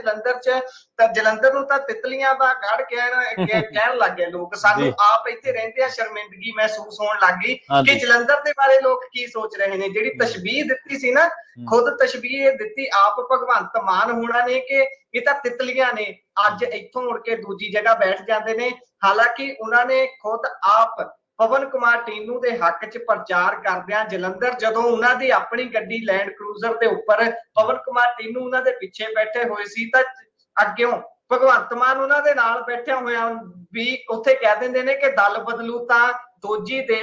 ਜਲੰਧਰ ਨੂੰ ਤਾਂ ਤਿਤਲੀਆਂ ਦਾ ਗੜ ਕਹਿਣ ਲੱਗ ਗਏ ਲੋਕ। ਸਾਨੂੰ ਆਪ ਇੱਥੇ ਰਹਿੰਦੇ ਆ ਸ਼ਰਮਿੰਦਗੀ ਮਹਿਸੂਸ ਹੋਣ ਲੱਗ ਗਈ ਕਿ ਜਲੰਧਰ ਦੇ ਬਾਰੇ ਲੋਕ ਕੀ ਸੋਚ ਰਹੇ ਨੇ। ਜਿਹੜੀ ਤਸ਼ਬੀਹ ਦਿੱਤੀ ਸੀ ਨਾ, ਖੁਦ ਤਸ਼ਬੀਹ ਦਿੱਤੀ ਆਪ ਭਗਵੰਤ ਮਾਨ ਹੋਣਾ ਨੇ ਕਿ ਇਹ ਤਾਂ ਤਿਤਲੀਆਂ ਨੇ, ਅੱਜ ਇੱਥੋਂ ਮੁੜ ਕੇ ਦੂਜੀ ਜਗ੍ਹਾ ਬੈਠ ਜਾਂਦੇ ਨੇ। ਹਾਲਾਂਕਿ ਉਹਨਾਂ ਨੇ ਖੁਦ ਆਪ ਪਵਨ ਕੁਮਾਰ ਟੀਨੂ ਦੇ ਹੱਕ 'ਚ ਪ੍ਰਚਾਰ ਕਰਦਿਆਂ ਜਲੰਧਰ, ਜਦੋਂ ਉਹਨਾਂ ਦੀ ਆਪਣੀ ਗੱਡੀ ਲੈਂਡ ਕਰੂਜ਼ਰ ਦੇ ਉੱਪਰ ਪਵਨ ਕੁਮਾਰ ਟੀਨੂ ਉਹਨਾਂ ਦੇ ਪਿੱਛੇ ਬੈਠੇ ਹੋਏ ਸੀ, ਤਾਂ ਅੱਗਿਓਂ ਭਗਵੰਤ ਮਾਨ ਉਹਨਾਂ ਦੇ ਨਾਲ ਬੈਠਿਆ ਹੋਇਆ ਵੀ ਉੱਥੇ ਕਹਿ ਦਿੰਦੇ ਨੇ ਕਿ ਦਲ ਬਦਲੂ ਤਾਂ ਦੋਜੀ ਦੇ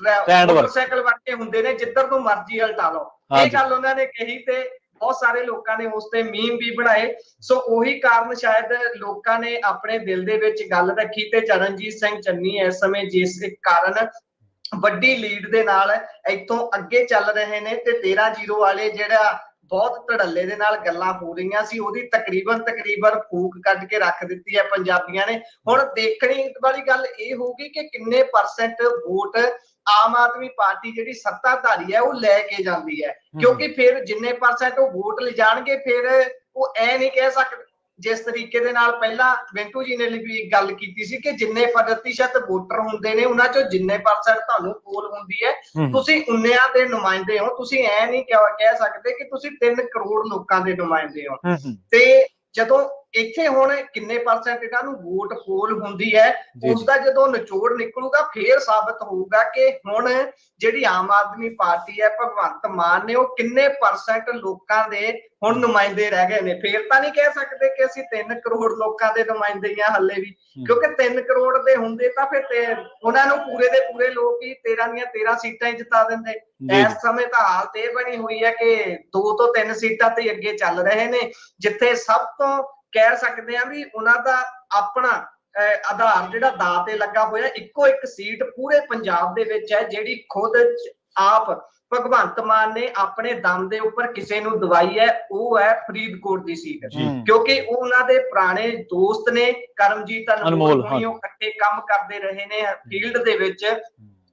ਮੋਟਰਸਾਈਕਲ ਵਰਗੇ ਹੁੰਦੇ ਨੇ, ਜਿੱਧਰ ਨੂੰ ਮਰਜ਼ੀ ਹਲਟਾ ਲਓ। ਇਹ ਗੱਲ ਉਹਨਾਂ ਨੇ ਕਹੀ ਤੇ ਬਹੁਤ ਸਾਰੇ ਲੋਕਾਂ ਨੇ ਉਸ ਤੇ ਮੀਮ ਵੀ ਬਣਾਏ। ਸੋ ਉਹੀ ਕਾਰਨ ਸ਼ਾਇਦ ਲੋਕਾਂ ਨੇ ਆਪਣੇ ਦਿਲ ਦੇ ਵਿੱਚ ਗੱਲ ਰੱਖੀ ਤੇ ਚਰਨਜੀਤ ਸਿੰਘ ਚੰਨੀ ਇਸ ਸਮੇਂ ਜਿਸ ਕਾਰਨ ਵੱਡੀ ਲੀਡ ਦੇ ਨਾਲ ਇੱਥੋਂ ਅੱਗੇ ਚੱਲ ਰਹੇ ਨੇ ਤੇ 13-0 ਵਾਲੇ ਜਿਹੜਾ ਬਹੁਤ ਧੜੱਲੇ ਦੇ ਨਾਲ ਗੱਲਾਂ ਹੋ ਰਹੀਆਂ ਸੀ ਉਹਦੀ ਤਕਰੀਬਨ ਫੂਕ ਕੱਢ ਕੇ ਰੱਖ ਦਿੱਤੀ ਹੈ ਪੰਜਾਬੀਆਂ ਨੇ। ਹੁਣ ਦੇਖਣੀ ਵਾਲੀ ਗੱਲ ਇਹ ਹੋਊਗੀ ਕਿ ਕਿੰਨੇ % ਵੋਟ ਆਮ ਆਦਮੀ ਪਾਰਟੀ ਜਿਹੜੀ ਸੱਤਾਧਾਰੀ ਹੈ ਉਹ ਲੈ ਕੇ ਜਾਂਦੀ ਹੈ, ਕਿਉਂਕਿ ਫਿਰ ਜਿੰਨੇ % ਉਹ ਵੋਟ ਲਿਜਾਣਗੇ ਫਿਰ ਉਹ ਐ ਨਹੀਂ ਕਹਿ ਸਕਦੇ ਜਿਸ ਤਰੀਕੇ ਦੇ ਨਾਲ ਪਹਿਲਾਂ ਬਿੰਟੂ ਜੀ ਨੇ ਵੀ ਗੱਲ ਕੀਤੀ ਸੀ ਕਿ ਜਿੰਨੇ % ਵੋਟਰ ਹੁੰਦੇ ਨੇ ਉਹਨਾਂ ਚੋਂ ਜਿੰਨੇ % ਤੁਹਾਨੂੰ ਪੋਲ ਹੁੰਦੀ ਹੈ ਤੁਸੀਂ ਉਨਿਆਂ ਦੇ ਨੁਮਾਇੰਦੇ ਹੋ। ਤੁਸੀਂ ਐ ਨਹੀਂ ਕਹਿ ਸਕਦੇ ਕਿ ਤੁਸੀਂ 3 ਕਰੋੜ ਲੋਕਾਂ ਦੇ ਨੁਮਾਇੰਦੇ ਹੋ। ਤੇ ਜਦੋਂ ਇੱਥੇ ਹੁਣ ਕਿੰਨੇ % ਇਹਨਾਂ ਨੂੰ ਵੋਟ ਪੋਲ ਹੁੰਦੀ ਹੈ ਉਸ ਦਾ ਜਦੋਂ ਨਿਚੋੜ ਨਿਕਲੂਗਾ ਫੇਰ ਸਾਬਤ ਹੋਊਗਾ ਕਿ ਹੁਣ ਜਿਹੜੀ ਆਮ ਆਦਮੀ ਪਾਰਟੀ ਹੈ ਭਗਵੰਤ ਮਾਨ ਨੇ ਉਹ ਕਿੰਨੇ % ਲੋਕਾਂ ਦੇ ਹੁਣ ਨੁਮਾਇੰਦੇ ਰਹਿ ਗਏ ਨੇ। ਫੇਰ ਤਾਂ ਨਹੀਂ ਕਹਿ ਸਕਦੇ ਕਿ ਅਸੀਂ 3 ਕਰੋੜ ਲੋਕਾਂ ਦੇ ਨੁਮਾਇੰਦੇ ਹਾਂ ਹੱਲੇ ਵੀ, ਕਿਉਂਕਿ 3 ਕਰੋੜ ਦੇ ਹੁੰਦੇ ਤਾਂ ਫਿਰ ਉਹਨਾਂ ਨੂੰ ਪੂਰੇ ਦੇ ਪੂਰੇ ਲੋਕ ਹੀ 13 ਦੀਆਂ 13 ਸੀਟਾਂ ਹੀ ਜਿਤਾ ਦਿੰਦੇ। ਇਸ ਸਮੇਂ ਤਾਂ ਹਾਲਤ ਇਹ ਬਣੀ ਹੋਈ ਹੈ ਕਿ 2 ਤੋਂ 3 ਸੀਟਾਂ ਤੇ ਅੱਗੇ ਚੱਲ ਰਹੇ ਨੇ, ਜਿੱਥੇ ਸਭ ਤੋਂ ਕਹਿ ਸਕਦੇ ਆ ਵੀ ਉਹਨਾਂ ਦਾ ਆਪਣਾ ਆਧਾਰ ਜਿਹੜਾ ਦਾਅ ਤੇ ਲੱਗਾ ਹੋਇਆ ਇੱਕੋ ਇੱਕ ਸੀਟ ਪੂਰੇ ਪੰਜਾਬ ਦੇ ਵਿੱਚ ਹੈ ਜਿਹੜੀ ਖੁਦ ਆਪ ਭਗਵੰਤ ਮਾਨ ਨੇ ਆਪਣੇ ਦਮ ਦੇ ਉੱਪਰ ਕਿਸੇ ਨੂੰ ਦਵਾਈ ਹੈ, ਉਹ ਹੈ ਫਰੀਦਕੋਟ ਦੀ ਸੀਟ। ਕਿਉਂਕਿ ਉਹ ਉਹਨਾਂ ਦੇ ਪੁਰਾਣੇ ਦੋਸਤ ਨੇ ਕਰਮਜੀਤ ਅਨਮੋਲ, ਉਹ ਇਕੱਠੇ ਕੰਮ ਕਰਦੇ ਰਹੇ ਨੇ ਫੀਲਡ ਦੇ ਵਿੱਚ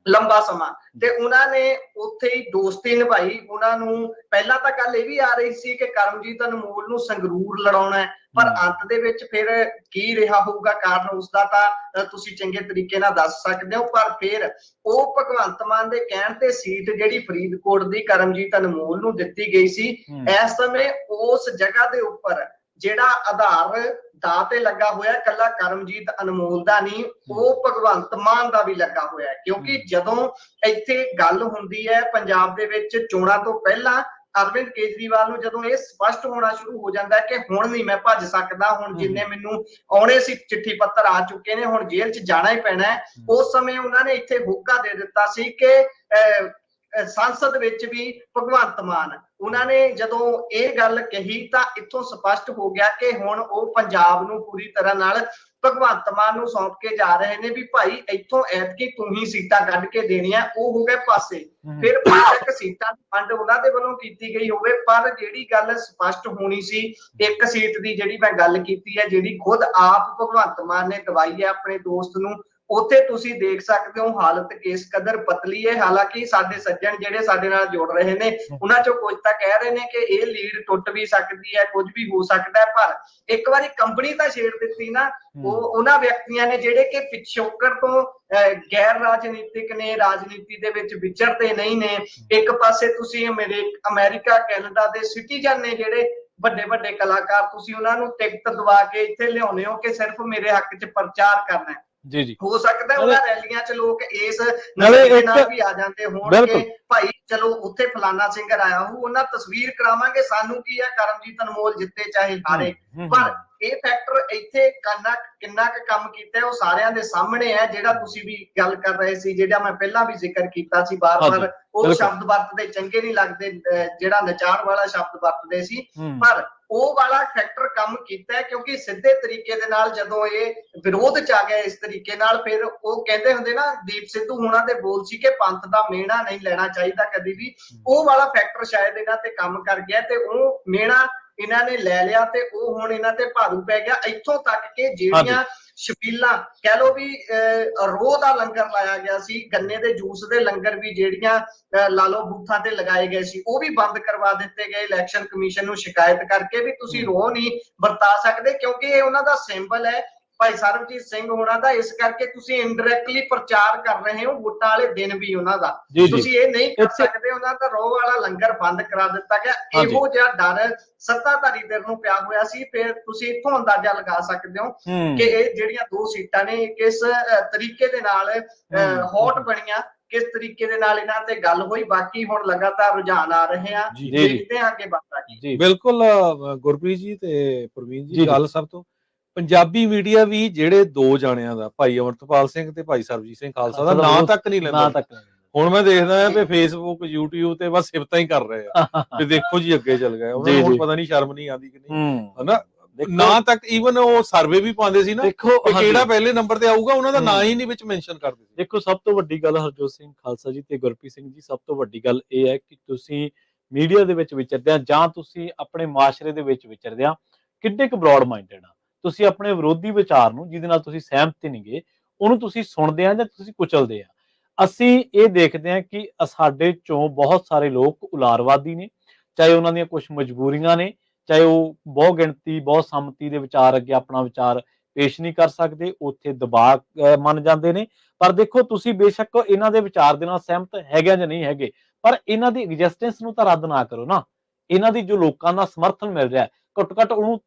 ਲੰਬਾ ਸਮਾਂ ਤੇ ਉਹਨਾਂ ਨੇ ਉੱਥੇ ਹੀ ਦੋਸਤੀ ਨਿਭਾਈ। ਉਹਨਾਂ ਨੂੰ ਪਹਿਲਾਂ ਤਾਂ ਗੱਲ ਇਹ ਵੀ ਆ ਰਹੀ ਸੀ ਕਿ ਕਰਮਜੀਤ ਅਨਮੋਲ ਨੂੰ ਸੰਗਰੂਰ ਲੜਾਉਣਾ ਹੈ, ਪਰ ਅੰਤ ਦੇ ਵਿੱਚ ਫਿਰ ਕੀ ਰਿਹਾ ਹੋਊਗਾ ਕਾਰਨ ਉਸਦਾ ਤਾਂ ਤੁਸੀਂ ਚੰਗੇ ਤਰੀਕੇ ਨਾਲ ਦੱਸ ਸਕਦੇ ਹੋ। ਪਰ ਫਿਰ ਉਹ ਭਗਵੰਤ ਮਾਨ ਦੇ ਕਹਿਣ ਤੇ ਸੀਟ ਜਿਹੜੀ ਫਰੀਦਕੋਟ ਦੀ ਕਰਮਜੀਤ ਅਨਮੋਲ ਨੂੰ ਦਿੱਤੀ ਗਈ ਸੀ। ਇਸ ਸਮੇਂ ਉਸ ਜਗ੍ਹਾ ਦੇ ਉੱਪਰ ਜਿਹੜਾ ਆਧਾਰ ਦਾਅ ਤੇ ਲੱਗਾ ਹੋਇਆ ਕੱਲਾ ਕਰਮਜੀਤ ਅਨਮੋਲ ਦਾ ਨਹੀਂ, ਉਹ ਭਗਵੰਤ ਮਾਨ ਦਾ ਵੀ ਲੱਗਾ ਹੋਇਆ, ਕਿਉਂਕਿ ਜਦੋਂ ਇੱਥੇ ਗੱਲ ਹੁੰਦੀ ਹੈ ਪੰਜਾਬ ਦੇ ਵਿੱਚ ਚੋਣਾਂ ਤੋਂ ਪਹਿਲਾਂ ਅਰਵਿੰਦ ਕੇਜਰੀਵਾਲ ਨੂੰ ਜਦੋਂ ਇਹ ਸਪਸ਼ਟ ਹੋਣਾ ਸ਼ੁਰੂ ਹੋ ਜਾਂਦਾ ਹੈ ਕਿ ਹੁਣ ਨਹੀਂ ਮੈਂ ਭੱਜ ਸਕਦਾ, ਹੁਣ ਜਿੰਨੇ ਮੈਨੂੰ ਆਉਣੇ ਸੀ ਚਿੱਠੀ ਪੱਤਰ ਆ ਚੁੱਕੇ ਨੇ, ਹੁਣ ਜੇਲ੍ਹ 'ਚ ਜਾਣਾ ਹੀ ਪੈਣਾ ਹੈ, ਉਸ ਸਮੇਂ ਉਹਨਾਂ ਨੇ ਇੱਥੇ ਹੋਕਾ ਦੇ ਦਿੱਤਾ ਸੀ ਕਿ ਸੰਸਦ ਵਿੱਚ ਵੀ ਭਗਵੰਤ ਮਾਨ, ਉਹਨਾਂ ਨੇ ਜਦੋਂ ਇਹ ਗੱਲ ਕਹੀ ਤਾਂ ਇੱਥੋਂ ਸਪਸ਼ਟ ਹੋ ਗਿਆ ਕਿ ਹੁਣ ਉਹ ਪੰਜਾਬ ਨੂੰ ਪੂਰੀ ਤਰ੍ਹਾਂ ਨਾਲ ਭਗਵੰਤ ਮਾਨ ਨੂੰ ਸੌਂਪ ਕੇ ਜਾ ਰਹੇ ਨੇ ਵੀ ਭਾਈ ਇੱਥੋਂ ਐਤਕੀ ਤੂੰ ਹੀ ਸੀਟਾਂ ਕੱਢ ਕੇ ਦੇਣੀਆਂ। ਉਹ ਹੋ ਗਏ ਪਾਸੇ। ਫਿਰ ਇੱਕ ਸੀਟਾਂ ਦੀ ਵੰਡ ਉਹਨਾਂ ਦੇ ਵੱਲੋਂ ਕੀਤੀ ਗਈ ਹੋਵੇ, ਪਰ ਜਿਹੜੀ ਗੱਲ ਸਪਸ਼ਟ ਹੋਣੀ ਸੀ ਇੱਕ ਸੀਟ ਦੀ ਜਿਹੜੀ ਮੈਂ ਗੱਲ ਕੀਤੀ ਹੈ ਜਿਹੜੀ ਖੁਦ ਆਪ ਭਗਵੰਤ ਮਾਨ ਨੇ ਦਵਾਈ ਹੈ ਆਪਣੇ ਦੋਸਤ ਨੂੰ, ਉੱਥੇ ਤੁਸੀਂ ਦੇਖ ਸਕਦੇ ਹੋ ਹਾਲਤ ਕਿਸ ਕਦਰ ਪਤਲੀ ਹੈ। ਹਾਲਾਂਕਿ ਸਾਡੇ ਸੱਜਣ ਜਿਹੜੇ ਸਾਡੇ ਨਾਲ ਜੁੜ ਰਹੇ ਨੇ ਉਹਨਾਂ ਚੋਂ ਕੁਝ ਤਾਂ ਕਹਿ ਰਹੇ ਨੇ ਕਿ ਇਹ ਲੀਡ ਟੁੱਟ ਵੀ ਸਕਦੀ ਹੈ, ਕੁਝ ਵੀ ਹੋ ਸਕਦਾ ਹੈ, ਪਰ ਇੱਕ ਵਾਰੀ ਕੰਪਨੀ ਤਾਂ ਛੇੜ ਦਿੱਤੀ ਨਾ ਉਹ ਉਹਨਾਂ ਵਿਅਕਤੀਆਂ ਨੇ ਜਿਹੜੇ ਕਿ ਪਿਛੋਕੜ ਤੋਂ ਗੈਰ ਰਾਜਨੀਤਿਕ ਨੇ, ਰਾਜਨੀਤੀ ਦੇ ਵਿੱਚ ਵਿਚਰਦੇ ਨਹੀਂ ਨੇ। ਇੱਕ ਪਾਸੇ ਤੁਸੀਂ ਅਮਰੀਕਾ ਕੈਨੇਡਾ ਦੇ ਸਿਟੀਜ਼ਨ ਨੇ ਜਿਹੜੇ ਵੱਡੇ ਵੱਡੇ ਕਲਾਕਾਰ, ਤੁਸੀਂ ਉਹਨਾਂ ਨੂੰ ਟਿਕਟ ਦਵਾ ਕੇ ਇੱਥੇ ਲਿਆਉਂਦੇ ਹੋ ਕਿ ਸਿਰਫ ਮੇਰੇ ਹੱਕ 'ਚ ਪ੍ਰਚਾਰ ਕਰਨਾ ਹੈ। ਜੀ ਹੋ ਸਕਦਾ ਉਹਨਾਂ ਰੈਲੀਆਂ 'ਚ ਲੋਕ ਇਸ ਨਜ਼ਰੀਏ ਨਾਲ ਵੀ ਆ ਜਾਂਦੇ ਹੋਣ ਕਿ ਭਾਈ ਚਲੋ ਉੱਥੇ ਫਲਾਨਾ ਸਿੰਗਰ ਆਇਆ ਹੋ, ਉਹਨਾਂ ਤਸਵੀਰ ਕਰਾਵਾਂਗੇ, ਸਾਨੂੰ ਕੀ ਹੈ ਕਰਮਜੀਤ ਅਨਮੋਲ ਜਿੱਤੇ ਚਾਹੇ ਹਾਰੇ। ਪਰ ਇਹ ਫੈਕਟਰ ਇੱਥੇ ਕਿੰਨਾ ਕੁ ਕੰਮ ਕੀਤਾ ਉਹ ਸਾਰਿਆਂ ਦੇ ਸਾਹਮਣੇ ਹੈ। ਜਿਹੜਾ ਤੁਸੀਂ ਵੀ ਗੱਲ ਕਰ ਰਹੇ ਸੀ, ਜਿਹੜਾ ਮੈਂ ਪਹਿਲਾਂ ਵੀ ਜ਼ਿਕਰ ਕੀਤਾ ਸੀ, ਬਾਰ-ਬਾਰ ਉਹ ਸ਼ਬਦ ਵਰਤਦੇ ਚੰਗੇ ਨਹੀਂ ਲੱਗਦੇ, ਜਿਹੜਾ ਨਚਾਰ ਵਾਲਾ ਸ਼ਬਦ ਵਰਤਦੇ ਸੀ, ਪਰ ਉਹ ਵਾਲਾ ਫੈਕਟਰ ਕੰਮ ਕੀਤਾ ਹੈ ਕਿਉਂਕਿ ਸਿੱਧੇ ਤਰੀਕੇ ਦੇ ਨਾਲ ਜਦੋਂ ਇਹ ਵਿਰੋਧ 'ਚ ਆ ਗਿਆ ਇਸ ਤਰੀਕੇ ਨਾਲ, ਫਿਰ ਉਹ ਕਹਿੰਦੇ ਹੁੰਦੇ ਨਾ ਦੀਪ ਸਿੱਧੂ ਹੋਣਾ ਦੇ ਬੋਲ ਸੀ ਕਿ ਪੰਥ ਦਾ ਮਿਹਣਾ ਨਹੀਂ ਲੈਣਾ ਚਾਹੀਦਾ ਕਦੀ ਵੀ, ਉਹ ਵਾਲਾ ਫੈਕਟਰ ਸ਼ਾਇਦ ਇਹਨਾਂ ਤੇ ਕੰਮ ਕਰ ਗਿਆ ਤੇ ਉਹ ਮਿਹਣਾ ਇਹਨਾਂ ਨੇ ਲੈ ਲਿਆ ਤੇ ਉਹ ਹੁਣ ਇਹਨਾਂ ਤੇ ਭਾਰੂ ਪੈ ਗਿਆ। ਇੱਥੋਂ ਤੱਕ ਕਿ ਜਿਹੜੀਆਂ ਛਬੀਲਾਂ ਕਹਿ ਲੋ ਵੀ ਰੋਹ ਦਾ ਲੰਗਰ ਲਾਇਆ ਗਿਆ ਸੀ, ਗੰਨੇ ਦੇ ਜੂਸ ਦੇ ਲੰਗਰ ਵੀ ਜਿਹੜੀਆਂ ਲਾ ਲੋ ਬੂਥਾਂ ਤੇ ਲਗਾਏ ਗਏ ਸੀ ਉਹ ਵੀ ਬੰਦ ਕਰਵਾ ਦਿੱਤੇ ਗਏ ਇਲੈਕਸ਼ਨ ਕਮਿਸ਼ਨ ਨੂੰ ਸ਼ਿਕਾਇਤ ਕਰਕੇ ਵੀ ਤੁਸੀਂ ਰੋਹ ਨਹੀਂ ਵਰਤਾ ਸਕਦੇ ਕਿਉਂਕਿ ਇਹ ਉਹਨਾਂ ਦਾ ਸਿੰਬਲ ਹੈ ਭਾਈ ਸਰਬਜੀਤ ਸਿੰਘ ਹੋਣਾ ਦਾ, ਇਸ ਕਰਕੇ ਤੁਸੀਂ ਇਨਡਾਇਰੈਕਟਲੀ ਪ੍ਰਚਾਰ ਕਰ ਰਹੇ ਹੋ ਵੋਟਾਂ ਵਾਲੇ ਦਿਨ ਵੀ ਉਹਨਾਂ ਦਾ। ਤੁਸੀਂ ਇਹ ਨਹੀਂ ਕਰ ਸਕਦੇ, ਉਹਨਾਂ ਦਾ ਰੋਹ ਵਾਲਾ ਲੰਗਰ ਬੰਦ ਕਰਾ ਦਿੱਤਾ ਗਿਆ। ਇਹੋ ਜਿਹਾ ਡਰ ਸੱਤਾਧਾਰੀ ਧਿਰ ਨੂੰ ਪਿਆ ਹੋਇਆ ਸੀ। ਫਿਰ ਤੁਸੀਂ ਇੱਥੋਂ ਅੰਦਾਜ਼ਾ ਲਗਾ ਸਕਦੇ ਹੋ ਕਿ ਇਹ ਜਿਹੜੀਆਂ 2 ਸੀਟਾਂ ਨੇ ਕਿਸ ਤਰੀਕੇ ਦੇ ਨਾਲ ਹੌਟ ਬਣੀਆਂ, ਕਿਸ ਤਰੀਕੇ ਦੇ ਨਾਲ ਇਹਨਾਂ ਤੇ ਗੱਲ ਹੋਈ। ਬਾਕੀ ਹੁਣ ਲਗਾਤਾਰ ਰੁਝਾਨ ਆ ਰਹੇ ਆ, ਦੇਖਦੇ ਹਾਂ ਅੱਗੇ ਵਧਦਾ ਕੀ। ਬਿਲਕੁਲ ਗੁਰਪ੍ਰੀਤ ਜੀ ਤੇ ਪ੍ਰਵੀਨ ਜੀ, ਗੱਲ ਸਭ ਤੋਂ ਪੰਜਾਬੀ ਮੀਡੀਆ ਵੀ ਜਿਹੜੇ 2 ਜਾਣਿਆਂ ਦਾ, ਭਾਈ ਅਮਰਤਪਾਲ ਸਿੰਘ ਤੇ ਭਾਈ ਸਰਬਜੀਤ ਸਿੰਘ ਖਾਲਸਾ ਦਾ ਨਾਂ ਤੱਕ ਨਹੀਂ ਲੈਂਦਾ। ਹੁਣ ਮੈਂ ਦੇਖਦਾ ਆ ਵੀ ਫੇਸਬੁੱਕ YouTube ਤੇ ਬਸ ਸਿਫਤਾਂ ਹੀ ਕਰ ਰਹੇ ਆ ਤੇ ਦੇਖੋ ਜੀ ਅੱਗੇ ਚੱਲ ਗਏ, ਉਹਨਾਂ ਨੂੰ ਹੁਣ ਪਤਾ ਨਹੀਂ ਸ਼ਰਮ ਨਹੀਂ ਆਉਂਦੀ ਕਿ ਨਹੀਂ, ਹਨਾ। ਨਾ ਤੱਕ ਈਵਨ ਉਹ ਸਰਵੇ ਵੀ ਪਾਉਂਦੇ ਸੀ ਨਾ, ਦੇਖੋ ਕਿਹੜਾ ਪਹਿਲੇ ਨੰਬਰ ਤੇ ਆਊਗਾ ਉਹਨਾਂ ਦਾ ਨਾਂ ਹੀ ਨਹੀਂ ਵਿੱਚ ਮੈਂਸ਼ਨ ਕਰਦੇ ਸੀ। ਦੇਖੋ ਸਭ ਤੋਂ ਵੱਡੀ ਗੱਲ ਹਰਜੋਤ ਸਿੰਘ ਖਾਲਸਾ ਜੀ ਤੇ ਗੁਰਪ੍ਰੀਤ ਸਿੰਘ ਜੀ, ਸਭ ਤੋਂ ਵੱਡੀ ਗੱਲ ਇਹ ਹੈ ਕਿ ਤੁਸੀਂ ਮੀਡੀਆ ਦੇ ਵਿੱਚ ਵਿਚਰਦੇ ਆ ਜਾਂ ਤੁਸੀਂ ਆਪਣੇ ਮਾਸ਼ਰੇ ਦੇ ਵਿੱਚ ਵਿਚਰਦੇ ਆ, ਕਿੱਡੇ ਕੁ ਬਰੋਡ ਮਾਈਂਡਡ ਆ ਤੁਸੀਂ। ਆਪਣੇ ਵਿਰੋਧੀ ਵਿਚਾਰ ਨੂੰ, ਜਿਹਦੇ ਨਾਲ ਤੁਸੀਂ ਸਹਿਮਤ ਨਹੀਂਗੇ, ਉਹਨੂੰ ਤੁਸੀਂ ਸੁਣਦੇ ਆ ਜਾਂ ਤੁਸੀਂ ਕੁਚਲਦੇ ਆ। ਅਸੀਂ ਇਹ ਦੇਖਦੇ ਆ ਕਿ ਸਾਡੇ ਚੋਂ ਬਹੁਤ ਸਾਰੇ ਲੋਕ ਉਲਾਰਵਾਦੀ ਨੇ, ਚਾਹੇ ਉਹਨਾਂ ਦੀਆਂ ਕੁਝ ਮਜਬੂਰੀਆਂ ਨੇ, ਚਾਹੇ ਉਹ ਬਹੁ ਗਿਣਤੀ ਬਹੁ ਸੰਮਤੀ ਦੇ ਵਿਚਾਰ ਅੱਗੇ ਆਪਣਾ ਵਿਚਾਰ ਪੇਸ਼ ਨਹੀਂ ਕਰ ਸਕਦੇ, ਉੱਥੇ ਦਬਾਅ ਮੰਨ ਜਾਂਦੇ ਨੇ। ਪਰ ਦੇਖੋ ਤੁਸੀਂ ਬੇਸ਼ੱਕ ਇਹਨਾਂ ਦੇ ਵਿਚਾਰ ਦੇ ਨਾਲ ਸਹਿਮਤ ਹੈਗੇ ਜਾਂ ਨਹੀਂ ਹੈਗੇ, ਪਰ ਇਹਨਾਂ ਦੀ ਐਗਜ਼ਿਸਟੈਂਸ ਨੂੰ ਤਾਂ ਰੱਦ ਨਾ ਕਰੋ ਨਾ। ਇਹਨਾਂ ਦੀ ਜੋ ਲੋਕਾਂ ਦਾ ਸਮਰਥਨ ਮਿਲ ਰਿਹਾ, ਘੱਟੋ ਘੱਟ ਉਹਨੂੰ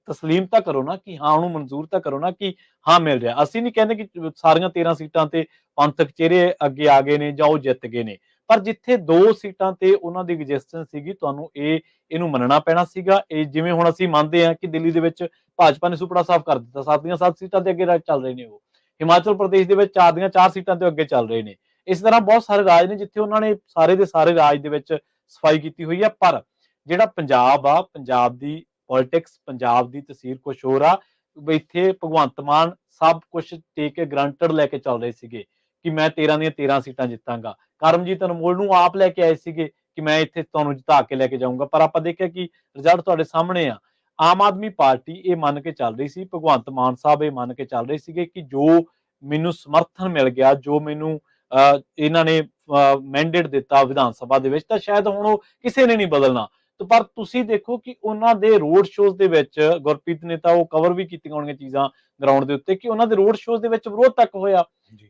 ਤਸਲੀਮ ਤਾਂ ਕਰੋ ਨਾ, ਕਿ ਹਾਂ ਉਹਨੂੰ ਮਨਜ਼ੂਰ ਤਾਂ ਕਰੋ ਨਾ ਕਿ ਹਾਂ ਮਿਲ ਰਿਹਾ। ਅਸੀਂ ਨਹੀਂ ਕਹਿੰਦੇ ਕਿ ਸਾਰੀਆਂ 13 ਸੀਟਾਂ ਤੇ ਪੰਥਕ ਚਿਹਰੇ ਅੱਗੇ ਆ ਗਏ ਨੇ ਜਾਂ ਉਹ ਜਿੱਤ ਗਏ ਨੇ, ਪਰ ਜਿੱਥੇ 2 ਸੀਟਾਂ ਤੇ ਉਹਨਾਂ ਦੀ ਐਗਜ਼ਿਸਟੈਂਸ ਸੀਗੀ, ਤੁਹਾਨੂੰ ਇਹਨੂੰ ਮੰਨਣਾ ਪੈਣਾ ਸੀਗਾ। ਇਹ ਜਿਵੇਂ ਹੁਣ ਅਸੀਂ ਮੰਨਦੇ ਹਾਂ ਕਿ ਦਿੱਲੀ ਦੇ ਵਿੱਚ ਭਾਜਪਾ ਨੇ ਸੁਪੜਾ ਸਾਫ਼ ਕਰ ਦਿੱਤਾ, 7 ਦੀਆਂ 7 ਸੀਟਾਂ ਤੇ ਅੱਗੇ ਚੱਲ ਰਹੇ ਨੇ ਉਹ। ਹਿਮਾਚਲ ਪ੍ਰਦੇਸ਼ ਦੇ ਵਿੱਚ 4 ਦੀਆਂ 4 ਸੀਟਾਂ ਤੇ ਅੱਗੇ ਚੱਲ ਰਹੇ ਨੇ। ਇਸ ਤਰ੍ਹਾਂ ਬਹੁਤ ਸਾਰੇ ਰਾਜ ਨੇ ਜਿੱਥੇ ਉਹਨਾਂ ਨੇ ਸਾਰੇ ਦੇ ਸਾਰੇ ਰਾਜ ਦੇ ਵਿੱਚ ਸਫਾਈ ਕੀਤੀ ਹੋਈ ਹੈ। ਪਰ ਜਿਹੜਾ ਪੰਜਾਬ ਆ, ਪੰਜਾਬ ਦੀ ਪੋਲਿਟਿਕਸ, ਪੰਜਾਬ ਦੀ ਤਸਵੀਰ ਕੁਛ ਹੋਰ ਆ। ਇੱਥੇ ਭਗਵੰਤ ਮਾਨ ਸਭ ਕੁਛ ਟੇਕ ਕੇ ਗਰੰਟਡ ਲੈ ਕੇ ਚੱਲ ਰਹੇ ਸੀਗੇ ਕਿ ਮੈਂ 13 ਦੀਆਂ 13 ਸੀਟਾਂ ਜਿੱਤਾਂਗਾ। ਕਰਮਜੀਤ ਅਨਮੋਲ ਨੂੰ ਆਪ ਲੈ ਕੇ ਆਏ ਸੀਗੇ ਕਿ ਮੈਂ ਇੱਥੇ ਤੁਹਾਨੂੰ ਜਿਤਾ ਕੇ ਲੈ ਕੇ ਜਾਊਂਗਾ, ਪਰ ਆਪਾਂ ਦੇਖਿਆ ਕਿ ਰਿਜ਼ਲਟ ਤੁਹਾਡੇ ਸਾਹਮਣੇ ਆ। ਆਮ ਆਦਮੀ ਪਾਰਟੀ ਇਹ ਮੰਨ ਕੇ ਚੱਲ ਰਹੀ ਸੀ, ਭਗਵੰਤ ਮਾਨ ਸਾਹਿਬ ਇਹ ਮੰਨ ਕੇ ਚੱਲ ਰਹੇ ਸੀਗੇ ਕਿ ਜੋ ਮੈਨੂੰ ਸਮਰਥਨ ਮਿਲ ਗਿਆ, ਜੋ ਮੈਨੂੰ ਇਹਨਾਂ ਨੇ ਮੈਂਡੇਟ ਦਿੱਤਾ ਵਿਧਾਨ ਸਭਾ ਦੇ ਵਿੱਚ, ਤਾਂ ਸ਼ਾਇਦ ਹੁਣ ਉਹ ਕਿਸੇ ਨੇ ਨਹੀਂ ਬਦਲਣਾ। ਪਰ ਤੁਸੀਂ ਦੇਖੋ ਕਿ ਉਹਨਾਂ ਦੇ ਰੋਡ ਸ਼ੋਅਜ਼ ਦੇ ਵਿੱਚ, ਗੁਰਪ੍ਰੀਤ ਨੇ ਤਾਂ ਉਹ ਕਵਰ ਵੀ ਕੀਤੀਆਂ ਹੋਣਗੀਆਂ ਚੀਜ਼ਾਂ ਗਰਾਊਂਡ ਦੇ ਉੱਤੇ, ਕਿ ਉਹਨਾਂ ਦੇ ਰੋਡ ਸ਼ੋਅਜ਼ ਦੇ ਵਿੱਚ ਵਿਰੋਧ ਤੱਕ ਹੋਇਆ।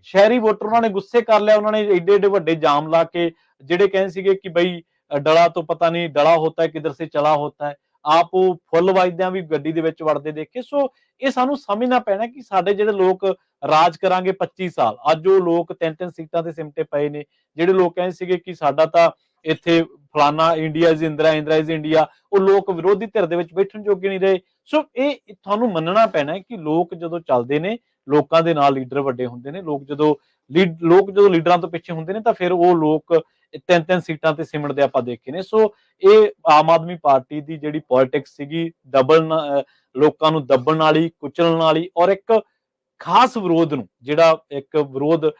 ਸ਼ਹਿਰੀ ਵੋਟਰ ਉਹਨਾਂ ਨੇ ਗੁੱਸੇ ਕਰ ਲਿਆ, ਉਹਨਾਂ ਨੇ ਏਡੇ ਏਡੇ ਵੱਡੇ ਜਾਮ ਲਾ ਕੇ, ਜਿਹੜੇ ਕਹਿੰਦੇ ਸੀਗੇ ਕਿ ਬਈ ਡਲਾ ਤੋਂ ਪਤਾ ਨਹੀਂ ਡਲਾ ਹੋਤਾ ਹੈ ਕਿਧਰ ਸੇ ਚਲਾ ਹੋਤਾ ਹੈ, ਆਪ ਉਹ ਫੁੱਲ ਵੱਜਦਿਆਂ ਵੀ ਗੱਡੀ ਦੇ ਵਿੱਚ ਵੜਦੇ ਦੇਖੇ। ਸੋ ਇਹ ਸਾਨੂੰ ਸਮਝਣਾ ਪੈਣਾ ਕਿ ਸਾਡੇ ਜਿਹੜੇ ਲੋਕ ਰਾਜ ਕਰਾਂਗੇ 25 ਸਾਲ, ਅੱਜ ਉਹ ਲੋਕ 3-3 ਸੀਟਾਂ ਤੇ ਸਿਮਟੇ ਪਏ ਨੇ। ਜਿਹੜੇ ਲੋਕ ਕਹਿੰਦੇ ਸੀਗੇ ਕਿ ਸਾਡਾ ਤਾਂ ਇੱਥੇ ਫਲਾਨਾ India is Indira, Indira is India, ਉਹ ਲੋਕ ਵਿਰੋਧੀ ਧਿਰ ਦੇ ਵਿੱਚ ਬੈਠਣ ਜੋਗੇ ਨਹੀਂ ਰਹੇ। ਸੋ ਇਹ ਤੁਹਾਨੂੰ ਮੰਨਣਾ ਪੈਣਾ ਹੈ ਕਿ ਲੋਕ ਜਦੋਂ ਚੱਲਦੇ ਨੇ, ਲੋਕਾਂ ਦੇ ਨਾਲ ਲੀਡਰ ਵੱਡੇ ਹੁੰਦੇ ਨੇ। ਲੋਕ ਜਦੋਂ ਲੀਡਰਾਂ ਤੋਂ ਪਿੱਛੇ ਹੁੰਦੇ ਨੇ ਤਾਂ ਫਿਰ ਉਹ ਲੋਕ 3-3 ਸੀਟਾਂ ਤੇ ਸਿਮਟਦੇ ਆਪਾਂ ਦੇਖੇ ਨੇ। ਸੋ ਇਹ ਆਮ ਆਦਮੀ ਪਾਰਟੀ ਦੀ ਜਿਹੜੀ ਪੋਲਿਟਿਕਸ ਸੀਗੀ, ਲੋਕਾਂ ਨੂੰ ਦੱਬਣ ਵਾਲੀ, ਕੁਚਲਣ ਵਾਲੀ, ਔਰ ਇੱਕ ਖਾਸ ਵਿਰੋਧ ਨੂੰ, ਜਿਹੜਾ ਇੱਕ ਵਿਰੋਧ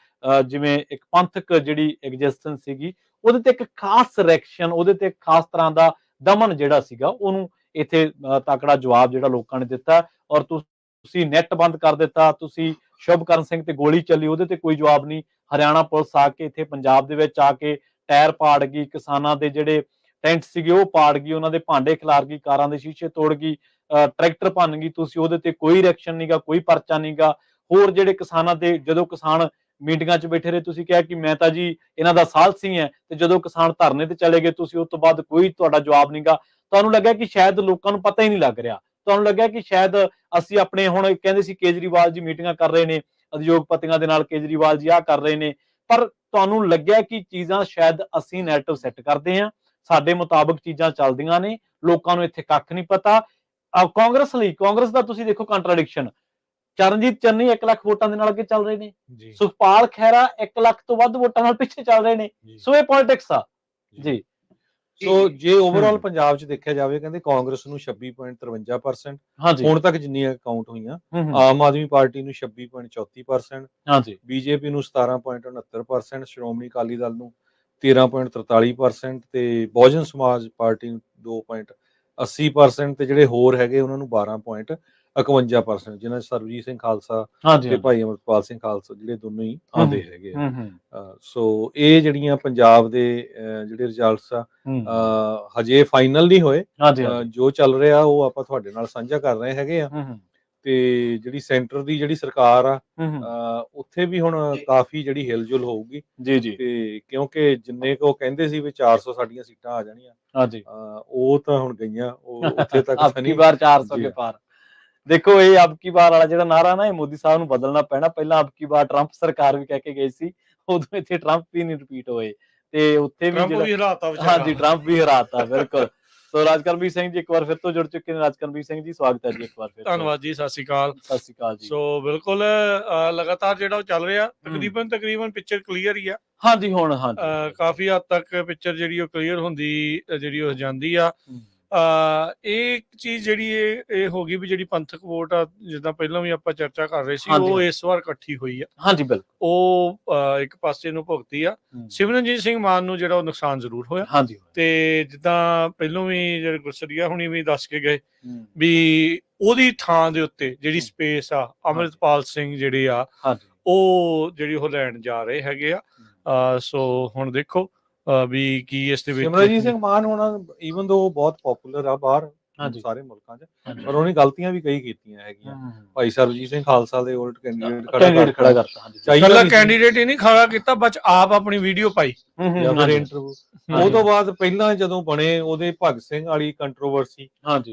ਜਿਵੇਂ ਇੱਕ ਪੰਥਕ ਜਿਹੜੀ ਐਗਜ਼ਿਸਟੈਂਸ ਸੀਗੀ, ਉਹਦੇ ਤੇ ਇੱਕ ਖਾਸ ਰਿਐਕਸ਼ਨ, ਉਹਦੇ ਤੇ ਖਾਸ ਤਰ੍ਹਾਂ ਦਾ ਦਮਨ ਜਿਹੜਾ ਸੀਗਾ, ਉਹਨੂੰ ਇੱਥੇ ਤਕੜਾ ਜਵਾਬ ਜਿਹੜਾ ਲੋਕਾਂ ਨੇ ਦਿੱਤਾ। ਔਰ ਤੁਸੀਂ ਨੈਟ ਬੰਦ ਕਰ ਦਿੱਤਾ, ਤੁਸੀਂ ਸ਼ੁਭਕਰਨ ਸਿੰਘ ਤੇ ਗੋਲੀ ਚੱਲੀ, ਉਹਦੇ ਤੇ ਕੋਈ ਜਵਾਬ ਨਹੀਂ। ਹਰਿਆਣਾ ਪੁਲਿਸ ਆ ਕੇ ਇੱਥੇ ਪੰਜਾਬ ਦੇ ਵਿੱਚ ਆ ਕੇ ਟਾਇਰ ਪਾੜ ਗਈ, ਕਿਸਾਨਾਂ ਦੇ ਜਿਹੜੇ ਟੈਂਟ ਸੀਗੇ ਉਹ ਪਾੜ ਗਈ, ਉਹਨਾਂ ਦੇ ਭਾਂਡੇ ਖਿਲਾਰ ਗਈ, ਕਾਰਾਂ ਦੇ ਸ਼ੀਸ਼ੇ ਤੋੜ ਗਈ, ਟਰੈਕਟਰ ਭੰਨ ਗਈ, ਤੁਸੀਂ ਉਹਦੇ ਤੇ ਕੋਈ ਰਿਐਕਸ਼ਨ ਨਹੀਂਗਾ, ਕੋਈ ਪਰਚਾ ਨਹੀਂਗਾ। ਹੋਰ ਜਿਹੜੇ ਕਿਸਾਨਾਂ ਦੇ, ਜਦੋਂ ਕਿਸਾਨ ਮੀਟਿੰਗਾਂ 'ਚ ਬੈਠੇ ਰਹੇ, ਤੁਸੀਂ ਕਿਹਾ ਕਿ ਮੈਂ ਤਾਂ ਜੀ ਇਹਨਾਂ ਦਾ ਸਾਲਸੀ ਹੈ, ਤੇ ਜਦੋਂ ਕਿਸਾਨ ਧਰਨੇ ਤੇ ਚਲੇ ਗਏ ਤੁਸੀਂ ਉਸ ਤੋਂ ਬਾਅਦ ਕੋਈ ਤੁਹਾਡਾ ਜਵਾਬ ਨਹੀਂਗਾ। ਤੁਹਾਨੂੰ ਲੱਗਿਆ ਕਿ ਸ਼ਾਇਦ ਲੋਕਾਂ ਨੂੰ ਪਤਾ ਹੀ ਨਹੀਂ ਲੱਗ ਰਿਹਾ, ਤੁਹਾਨੂੰ ਲੱਗਿਆ ਕਿ ਸ਼ਾਇਦ ਅਸੀਂ ਆਪਣੇ, ਹੁਣ ਕਹਿੰਦੇ ਸੀ ਕੇਜਰੀਵਾਲ ਜੀ ਮੀਟਿੰਗਾਂ ਕਰ ਰਹੇ ਨੇ ਉਦਯੋਗਪਤੀਆਂ ਦੇ ਨਾਲ, ਕੇਜਰੀਵਾਲ ਜੀ ਆਹ ਕਰ ਰਹੇ ਨੇ, ਪਰ ਤੁਹਾਨੂੰ ਲੱਗਿਆ ਕਿ ਚੀਜ਼ਾਂ ਸ਼ਾਇਦ ਅਸੀਂ ਨੈਰੇਟਿਵ ਸੈੱਟ ਕਰਦੇ ਹਾਂ, ਸਾਡੇ ਮੁਤਾਬਕ ਚੀਜ਼ਾਂ ਚੱਲਦੀਆਂ ਨੇ, ਲੋਕਾਂ ਨੂੰ ਇੱਥੇ ਕੱਖ ਨਹੀਂ ਪਤਾ। ਕਾਂਗਰਸ ਲਈ, ਕਾਂਗਰਸ ਦਾ ਤੁਸੀਂ ਦੇਖੋ ਕੰਟਰਾਡਿਕਸ਼ਨ, ਚਰਨਜੀਤ ਚੰਨੀ 1 ਲੱਖ ਵੋਟਾਂ ਦੇ ਨਾਲ ਅੱਗੇ ਚੱਲ ਰਹੇ ਨੇ, ਸੁਖਪਾਲ ਖਹਿਰਾ 1 ਲੱਖ ਤੋਂ ਵੱਧ ਵੋਟਾਂ ਨਾਲ ਪਿੱਛੇ ਚੱਲ ਰਹੇ ਨੇ। ਸੋ ਇਹ ਪੋਲਿਟਿਕਸ ਆ ਜੀ। ਸੋ ਜੇ ਓਵਰਆਲ ਪੰਜਾਬ 'ਚ ਦੇਖਿਆ ਜਾਵੇ, ਕਹਿੰਦੇ ਕਾਂਗਰਸ ਨੂੰ 26.53%, ਹੁਣ ਤੱਕ ਜਿੰਨੀਆਂ ਕਾਊਂਟ ਹੋਈਆਂ, ਆਮ ਆਦਮੀ ਪਾਰਟੀ ਨੂੰ 26.34%, ਬੀਜੇਪੀ ਨੂੰ 17.69%, ਸ਼੍ਰੋਮਣੀ ਅਕਾਲੀ ਦਲ ਨੂੰ 13.43% ਤੇ ਬਹੁਜਨ ਸਮਾਜ ਪਾਰਟੀ ਨੂੰ 2.80%, ਤੇ ਜਿਹੜੇ ਹੋਰ ਹੈਗੇ ਉਹਨਾਂ ਨੂੰ 12.51%, ਜਿਨ੍ਹਾਂ 'ਚ ਸਰਬਜੀਤ ਸਿੰਘ ਖਾਲਸਾ ਤੇ ਭਾਈ ਅਮਰਪਾਲ ਸਿੰਘ ਖਾਲਸਾ ਜਿਹੜੇ ਦੋਨੋਂ ਹੀ ਆਉਂਦੇ ਹੈਗੇ ਆ। ਸੋ ਇਹ ਜਿਹੜੀਆਂ ਪੰਜਾਬ ਦੇ ਜਿਹੜੇ ਰਿਜ਼ਲਟਸ ਆ, ਹਜੇ ਫਾਈਨਲ ਨਹੀਂ ਹੋਏ, ਜੋ ਚੱਲ ਰਿਹਾ ਉਹ ਆਪਾਂ ਤੁਹਾਡੇ ਨਾਲ ਸਾਂਝਾ ਕਰ ਰਹੇ ਹੈਗੇ ਆ। ਤੇ ਜਿਹੜੀ ਸੈਂਟਰ ਦੀ ਜਿਹੜੀ ਸਰਕਾਰ ਆ, ਉੱਥੇ ਵੀ ਹੁਣ ਕਾਫੀ ਜਿਹੜੀ ਹਿਲਜੁਲ ਹੋਊਗੀ ਤੇ ਕਿਉਂਕਿ ਜਿੰਨੇ ਕੁ ਉਹ ਕਹਿੰਦੇ ਸੀ ਵੀ 400 ਸਾਡੀਆਂ ਸੀਟਾਂ ਆ ਜਾਣੀਆਂ, ਉਹ ਤਾਂ ਹੁਣ ਗਈਆਂ, ਉਹ ਉੱਥੇ ਤੱਕ ਅਬਕੀ ਬਾਰ 400 ਕੇ ਪਾਰ। ਦੇਖੋ ਇਹ ਅਬਕੀ ਬਾਰ ਵਾਲਾ ਜਿਹੜਾ ਨਾਰਾ ਨਾ, ਇਹ ਮੋਦੀ ਸਾਹਿਬ ਨੂੰ ਬਦਲਣਾ ਪੈਣਾ। ਪਹਿਲਾਂ ਅਬਕੀ ਬਾਰ ਟਰੰਪ ਸਰਕਾਰ ਵੀ ਕਹਿ ਕੇ ਗਈ ਸੀ, ਉਦੋਂ ਇੱਥੇ ਟਰੰਪ ਵੀ ਨਹੀਂ ਰਿਪੀਟ ਹੋਏ, ਤੇ ਉੱਥੇ ਵੀ ਹਾਂਜੀ ਟਰੰਪ ਵੀ ਹਰਾਤਾ। ਬਿਲਕੁਲ। ਸੋ ਰਾਜਕਰਮਵੀਰ ਸਿੰਘ ਜੀ ਇੱਕ ਵਾਰ ਫਿਰ ਤੋਂ ਜੁੜ ਚੁੱਕੇ ਨੇ। ਰਾਜਕਰਮਵੀਰ ਸਿੰਘ ਜੀ ਸਵਾਗਤ ਹੈ ਜੀ ਇੱਕ ਵਾਰ ਫਿਰ। ਧੰਨਵਾਦ ਜੀ, ਸਤਿ ਸ਼੍ਰੀ ਅਕਾਲ। ਸਤਿ ਸ਼੍ਰੀ ਅਕਾਲ ਜੀ। ਸੋ ਬਿਲਕੁਲ ਲਗਾਤਾਰ ਜਿਹੜਾ ਉਹ ਚੱਲ ਰਿਹਾ, ਤਕਰੀਬਨ ਪਿਕਚਰ ਕਲੀਅਰ ਹੀ ਆ। ਹਾਂਜੀ ਹੁਣ ਕਾਫੀ ਹੱਦ ਤੱਕ ਪਿਕਚਰ ਜਿਹੜੀ ਉਹ ਕਲੀਅਰ ਹੁੰਦੀ ਜਿਹੜੀ ਉਹ ਜਾਂਦੀ ਆ। ਇਹ ਇੱਕ ਚੀਜ਼ ਜਿਹੜੀ ਇਹ ਹੋ ਗਈ ਵੀ ਜਿਹੜੀ ਪੰਥਕ ਵੋਟ ਆ, ਜਿੱਦਾਂ ਪਹਿਲਾਂ ਵੀ ਆਪਾਂ ਚਰਚਾ ਕਰ ਰਹੇ ਸੀ, ਉਹ ਇਸ ਵਾਰ ਇਕੱਠੀ ਹੋਈ ਆ। ਹਾਂਜੀ ਬਿਲਕੁਲ। ਉਹ ਇੱਕ ਪਾਸੇ ਨੂੰ ਭੁਗਤੀ ਆ। ਸਿਮਰਨਜੀਤ ਸਿੰਘ ਮਾਨ ਨੂੰ ਜਿਹੜਾ ਉਹ ਨੁਕਸਾਨ ਜ਼ਰੂਰ ਹੋਇਆ। ਹਾਂਜੀ। ਤੇ ਜਿੱਦਾਂ ਪਹਿਲਾਂ ਵੀ ਜਿਹੜੇ ਗੁਰਸਰੀਆ ਹੁਣੀ ਵੀ ਦੱਸ ਕੇ ਗਏ ਵੀ ਉਹਦੀ ਥਾਂ ਦੇ ਉੱਤੇ ਜਿਹੜੀ ਸਪੇਸ ਆ, ਅੰਮ੍ਰਿਤਪਾਲ ਸਿੰਘ ਜਿਹੜੇ ਆ ਉਹ ਜਿਹੜੀ ਉਹ ਲੈਣ ਜਾ ਰਹੇ ਹੈਗੇ ਆ। ਸੋ ਹੁਣ ਦੇਖੋ ਵੀ ਕੀ ਇਸ ਦੇ ਵਿੱਚ ਸਿਮਰਨਜੀਤ ਸਿੰਘ ਮਾਨ ਹੁਣ ਈਵਨ ਦੋ ਬਹੁਤ ਪਪੂਲਰ ਆ ਬਾਹਰ ਸਾਰੇ ਮੁਲਕਾਂ 'ਚ, ਪਰ ਉਹਨੇ ਗਲਤੀਆਂ ਵੀ ਕਈ ਕੀਤੀਆਂ ਹੈਗੀਆਂ। ਭਾਈ ਸਰਬਜੀਤ ਸਿੰਘ ਖਾਲਸਾ ਦੇ ਉਲਟ ਕੈਂਡੀਡੇਟ ਖੜਾ ਕਰਤਾ। ਇਕੱਲਾ ਕੈਂਡੀਡੇਟ ਹੀ ਨਹੀਂ ਖੜਾ ਕੀਤਾ, ਬਸ ਆਪ ਆਪਣੀ ਵੀਡੀਓ ਪਾਈ ਜਾਂ ਫਿਰ ਇੰਟਰਵਿਊ। ਉਹ ਤੋਂ ਬਾਅਦ ਪਹਿਲਾਂ ਜਦੋਂ ਬਣੇ ਉਹਦੇ ਭਗਤ ਸਿੰਘ ਵਾਲੀ ਕੰਟਰੋਵਰਸੀ,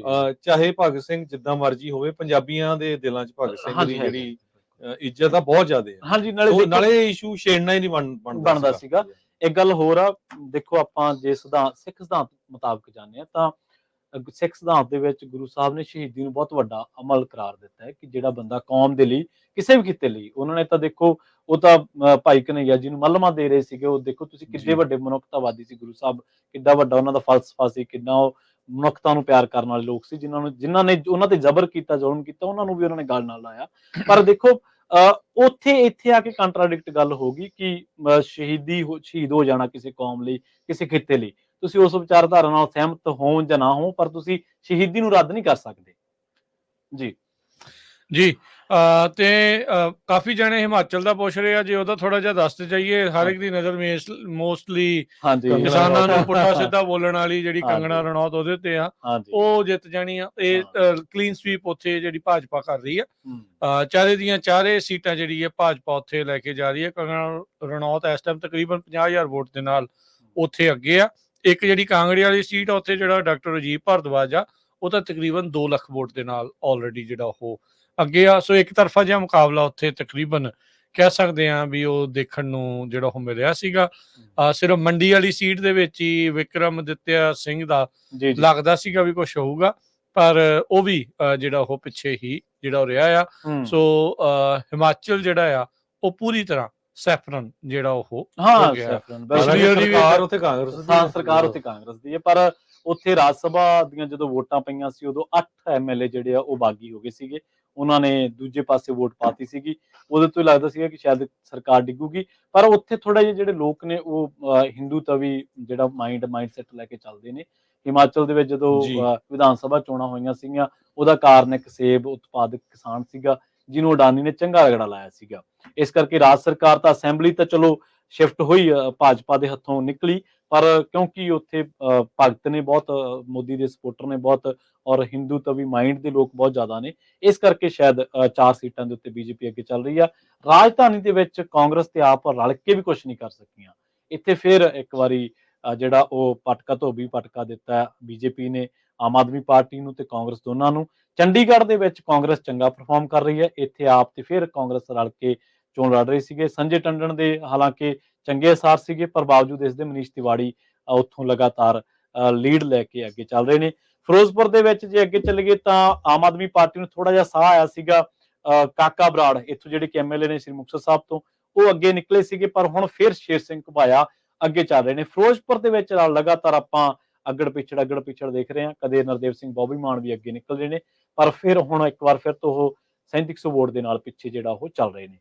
ਚਾਹੇ ਭਗਤ ਸਿੰਘ ਜਿੱਦਾਂ ਮਰਜ਼ੀ ਹੋਵੇ, ਪੰਜਾਬੀਆਂ ਦੇ ਦਿਲਾਂ 'ਚ ਭਗਤ ਸਿੰਘ ਦੀ ਜਿਹੜੀ ਇੱਜ਼ਤ ਆ ਬਹੁਤ ਜ਼ਿਆਦਾ ਹੈ। ਹਾਂਜੀ, ਨਾਲੇ ਇਸ਼ੂ ਛੇੜਨਾ ਹੀ ਨਹੀਂ ਬਣਦਾ ਸੀਗਾ। ਇੱਕ ਗੱਲ ਹੋਰ ਆ, ਦੇਖੋ ਆਪਾਂ ਜੇ ਸਿੱਖ ਸਿਧਾਂਤ ਮੁਤਾਬਕ ਜਾਂਦੇ ਆ ਤਾਂ ਸਿੱਖ ਸਿਧਾਂਤ ਦੇ ਵਿੱਚ ਗੁਰੂ ਸਾਹਿਬ ਨੇ ਸ਼ਹੀਦੀ ਨੂੰ ਬਹੁਤ ਵੱਡਾ ਅਮਲ ਕਰਾਰ ਦਿੱਤਾ ਹੈ ਕਿ ਜਿਹੜਾ ਬੰਦਾ ਕੌਮ ਦੇ ਲਈ ਕਿਸੇ ਵੀ ਕਿਤੇ ਲਈ, ਉਹਨਾਂ ਨੇ ਤਾਂ ਦੇਖੋ ਉਹ ਤਾਂ ਭਾਈ ਕਨ੍ਹਈਆ ਜੀ ਨੂੰ ਮੱਲਮਾਂ ਦੇ ਰਹੇ ਸੀਗੇ। ਉਹ ਦੇਖੋ ਤੁਸੀਂ ਕਿੱਡੇ ਵੱਡੇ ਮਨੁੱਖਤਾਵਾਦੀ ਸੀ ਗੁਰੂ ਸਾਹਿਬ, ਕਿੱਡਾ ਵੱਡਾ ਉਹਨਾਂ ਦਾ ਫਲਸਫਾ ਸੀ, ਕਿੰਨਾ ਉਹ ਮਨੁੱਖਤਾ ਨੂੰ ਪਿਆਰ ਕਰਨ ਵਾਲੇ ਲੋਕ ਸੀ, ਜਿਨ੍ਹਾਂ ਨੇ ਉਹਨਾਂ ਤੇ ਜ਼ਬਰ ਕੀਤਾ, ਜ਼ੁਲਮ ਕੀਤਾ, ਉਹਨਾਂ ਨੂੰ ਵੀ ਉਹਨਾਂ ਨੇ ਗੱਲ ਨਾਲ ਲਾਇਆ। ਪਰ ਦੇਖੋ ਇੱਥੇ ਆ ਕੇ ਕੰਟਰਾਡਿਕਟ ਗੱਲ ਹੋ ਗਈ ਕਿ ਸ਼ਹੀਦ ਹੋ ਜਾਣਾ ਕਿਸੇ ਕੌਮ ਲਈ, ਕਿਸੇ ਖਿੱਤੇ ਲਈ, ਤੁਸੀਂ ਉਸ ਵਿਚਾਰਧਾਰਾ ਨਾਲ ਸਹਿਮਤ ਹੋ ਜਾਂ ਨਾ ਹੋ, ਪਰ ਤੁਸੀਂ ਸ਼ਹੀਦੀ ਨੂੰ ਰੱਦ ਨਹੀਂ ਕਰ ਸਕਦੇ। ਜੀ ਤੇ ਕਾਫੀ ਜਣੇ ਹਿਮਾਚਲ ਦਾ ਪੁੱਛ ਰਹੇ ਆ, ਜੇ ਉਹਦਾ ਥੋੜਾ ਜਿਹਾ ਦੱਸਦੇ ਜਾਈਏ। ਹਰ ਇੱਕ ਦੀ ਨਜ਼ਰ ਮੋਸਟਲੀ ਕਿਸਾਨਾਂ ਨੂੰ ਪੁੱਠਾ ਸਿੱਧਾ ਬੋਲਣ ਵਾਲੀ ਜਿਹੜੀ ਕੰਗਣਾ ਰਣੌਤ ਉਹਦੇ ਉੱਤੇ ਆ, ਉਹ ਜਿੱਤ ਜਾਣੀ ਆ। ਇਹ ਕਲੀਨ ਸਵੀਪ ਉੱਥੇ ਜਿਹੜੀ ਭਾਜਪਾ ਕਰ ਰਹੀ ਆ। ਚਾਰੇ ਦੀਆਂ ਚਾਰੇ ਸੀਟਾਂ ਜਿਹੜੀ ਹੈ ਭਾਜਪਾ ਉੱਥੇ ਲੈ ਕੇ ਜਾ ਰਹੀ ਹੈ। ਕੰਗਣਾ ਰਣੌਤ ਇਸ ਟਾਈਮ ਤਕਰੀਬਨ 50,000 ਵੋਟ ਦੇ ਨਾਲ ਉੱਥੇ ਅੱਗੇ ਆ। ਇੱਕ ਜਿਹੜੀ ਕਾਂਗੜੇ ਵਾਲੀ ਸੀਟ ਆ, ਉੱਥੇ ਜਿਹੜਾ ਡਾਕਟਰ ਰਾਜੀਵ ਭਾਰਦਵਾਜ ਆ, ਉਹ ਤਾਂ ਤਕਰੀਬਨ 2 ਲੱਖ ਵੋਟ ਦੇ ਨਾਲ ਆਲਰੇਡੀ ਜਿਹੜਾ ਉਹ ਅੱਗੇ ਆ। ਸੋ ਇੱਕ ਤਰਫਾ ਜਿਹਾ ਮੁਕਾਬਲਾ ਉੱਥੇ ਤਕਰੀਬਨ ਕਹਿ ਸਕਦੇ ਆ ਵੀ ਉਹ ਦੇਖਣ ਨੂੰ ਜਿਹੜਾ ਉਹ ਮਿਲਿਆ ਸੀਗਾ। ਸਿਰਫ ਮੰਡੀ ਵਾਲੀ ਸੀਟ ਦੇ ਵਿੱਚ ਹੀ ਵਿਕਰਮਾਦਿੱਤਿਆ ਸਿੰਘ ਦਾ ਲੱਗਦਾ ਸੀਗਾ ਵੀ ਕੁਛ ਹੋਊਗਾ, ਪਰ ਉਹ ਵੀ ਜਿਹੜਾ ਉਹ ਪਿੱਛੇ ਹੀ ਜਿਹੜਾ ਉਹ ਰਿਹਾ ਆ। ਸੋ ਹਿਮਾਚਲ ਜਿਹੜਾ ਆ ਉਹ ਪੂਰੀ ਤਰ੍ਹਾਂ ਸੈਫਰਨ ਜਿਹੜਾ ਉਹ ਸਰਕਾਰ ਉੱਥੇ ਕਾਂਗਰਸ ਦੀ ਹੈ। ਪਰ ਉੱਥੇ ਰਾਜ ਸਭਾ ਦੀਆਂ ਜਦੋਂ ਵੋਟਾਂ ਪਈਆਂ ਸੀ, ਉਦੋਂ 8 MLA ਜਿਹੜੇ ਆ ਉਹ ਬਾਗੀ ਹੋ ਗਏ ਸੀਗੇ। ਉਹਨਾਂ ਨੇ ਦੂਜੇ ਪਾਸੇ ਵੋਟ ਪਾਤੀ ਸੀਗੀ। ਉਹਦੇ ਤੋਂ ਲੱਗਦਾ ਸੀਗਾ ਕਿ ਸ਼ਾਇਦ ਸਰਕਾਰ ਡਿੱਗੂਗੀ। ਪਰ ਉੱਥੇ ਥੋੜਾ ਜਿਹਾ ਜਿਹੜੇ ਲੋਕ ਨੇ ਉਹ ਹਿੰਦੂ ਤਵੀ ਜਿਹੜਾ ਮਾਈਂਡ ਸੈਟ ਲੈ ਕੇ ਚੱਲਦੇ ਨੇ। ਹਿਮਾਚਲ ਦੇ ਵਿੱਚ ਜਦੋਂ ਵਿਧਾਨ ਸਭਾ ਚੋਣਾਂ ਹੋਈਆਂ ਸੀਗੀਆਂ, ਉਹਦਾ ਕਾਰਨ ਇੱਕ ਸੇਬ ਉਤਪਾਦਕ ਕਿਸਾਨ ਸੀਗਾ ਜਿਹਨੂੰ ਅਡਾਨੀ ਨੇ ਚੰਗਾ ਰਗੜਾ ਲਾਇਆ ਸੀਗਾ। ਇਸ ਕਰਕੇ ਰਾਜ ਸਰਕਾਰ ਤਾਂ ਅਸੈਂਬਲੀ ਤਾਂ ਚਲੋ ਸ਼ਿਫਟ ਹੋਈ, ਭਾਜਪਾ ਦੇ ਹੱਥੋਂ ਨਿਕਲੀ, ਪਰ ਕਿਉਂਕਿ ਉੱਥੇ ਭਗਤ ਨੇ ਬਹੁਤ, ਮੋਦੀ ਦੇ ਸਪੋਰਟਰ ਨੇ ਬਹੁਤ, ਔਰ ਹਿੰਦੂ ਤਵੀ ਮਾਈਂਡ ਦੇ ਲੋਕ ਬਹੁਤ ਜ਼ਿਆਦਾ ਨੇ, ਇਸ ਕਰਕੇ ਸ਼ਾਇਦ 4 ਸੀਟਾਂ ਦੇ ਉੱਤੇ ਬੀਜੇਪੀ ਅੱਗੇ ਚੱਲ ਰਹੀ ਆ। ਰਾਜਧਾਨੀ ਦੇ ਵਿੱਚ ਕਾਂਗਰਸ ਤੇ ਆਪ ਰਲ ਕੇ ਵੀ ਕੁਝ ਨਹੀਂ ਕਰ ਸਕੀਆਂ। ਇੱਥੇ ਫਿਰ ਇੱਕ ਵਾਰੀ ਜਿਹੜਾ ਉਹ ਧੋਬੀ ਪਟਕਾ ਦਿੱਤਾ ਬੀਜੇਪੀ ਨੇ ਆਮ ਆਦਮੀ ਪਾਰਟੀ ਨੂੰ ਤੇ ਕਾਂਗਰਸ ਦੋਨਾਂ ਨੂੰ। ਚੰਡੀਗੜ੍ਹ ਦੇ ਵਿੱਚ ਕਾਂਗਰਸ ਚੰਗਾ ਪਰਫਾਰਮ ਕਰ ਰਹੀ ਹੈ, ਇੱਥੇ ਆਪ ਤੇ ਫਿਰ ਕਾਂਗਰਸ ਰਲ ਕੇ ਚੋਣ ਲੜ ਰਹੇ ਸੀਗੇ। ਸੰਜੇ ਟੰਡਨ ਦੇ ਹਾਲਾਂਕਿ ਚੰਗੇ ਅਸਾਰ ਸੀਗੇ, ਪਰ ਬਾਵਜੂਦ ਇਸ ਦੇ ਮਨੀਸ਼ ਤਿਵਾੜੀ ਉੱਥੋਂ ਲਗਾਤਾਰ ਲੀਡ ਲੈ ਕੇ ਅੱਗੇ ਚੱਲ ਰਹੇ ਨੇ। ਫਿਰੋਜ਼ਪੁਰ ਦੇ ਵਿੱਚ ਜੇ ਅੱਗੇ ਚੱਲੀਏ ਤਾਂ ਆਮ ਆਦਮੀ ਪਾਰਟੀ ਨੂੰ ਥੋੜਾ ਜਿਹਾ ਸਾਹ ਆਇਆ ਸੀਗਾ। ਕਾਕਾ ਬਰਾੜ ਇੱਥੋਂ ਜਿਹੜੇ ਕਿ MLA ਨੇ ਸ੍ਰੀ ਮੁਕਤਸਰ ਸਾਹਿਬ ਤੋਂ, ਉਹ ਅੱਗੇ ਨਿਕਲੇ ਸੀਗੇ, ਪਰ ਹੁਣ ਫਿਰ ਸ਼ੇਰ ਸਿੰਘ ਘੁਬਾਇਆ ਅੱਗੇ ਚੱਲ ਰਹੇ ਨੇ। ਫਿਰੋਜ਼ਪੁਰ ਦੇ ਵਿੱਚ ਲਗਾਤਾਰ ਆਪਾਂ ਅੱਗੜ ਪਿਛੜ ਦੇਖ ਰਹੇ ਹਾਂ। ਕਦੇ ਨਰਦੇਵ ਸਿੰਘ ਬੋਬੀ ਮਾਨ ਵੀ ਅੱਗੇ ਨਿਕਲ ਰਹੇ ਨੇ, ਪਰ ਫਿਰ ਹੁਣ ਇੱਕ ਵਾਰ ਫਿਰ ਤੋਂ ਉਹ 3700 ਵੋਟ ਦੇ ਨਾਲ ਪਿੱਛੇ ਜਿਹੜਾ ਉਹ ਚੱਲ ਰਹੇ ਨੇ।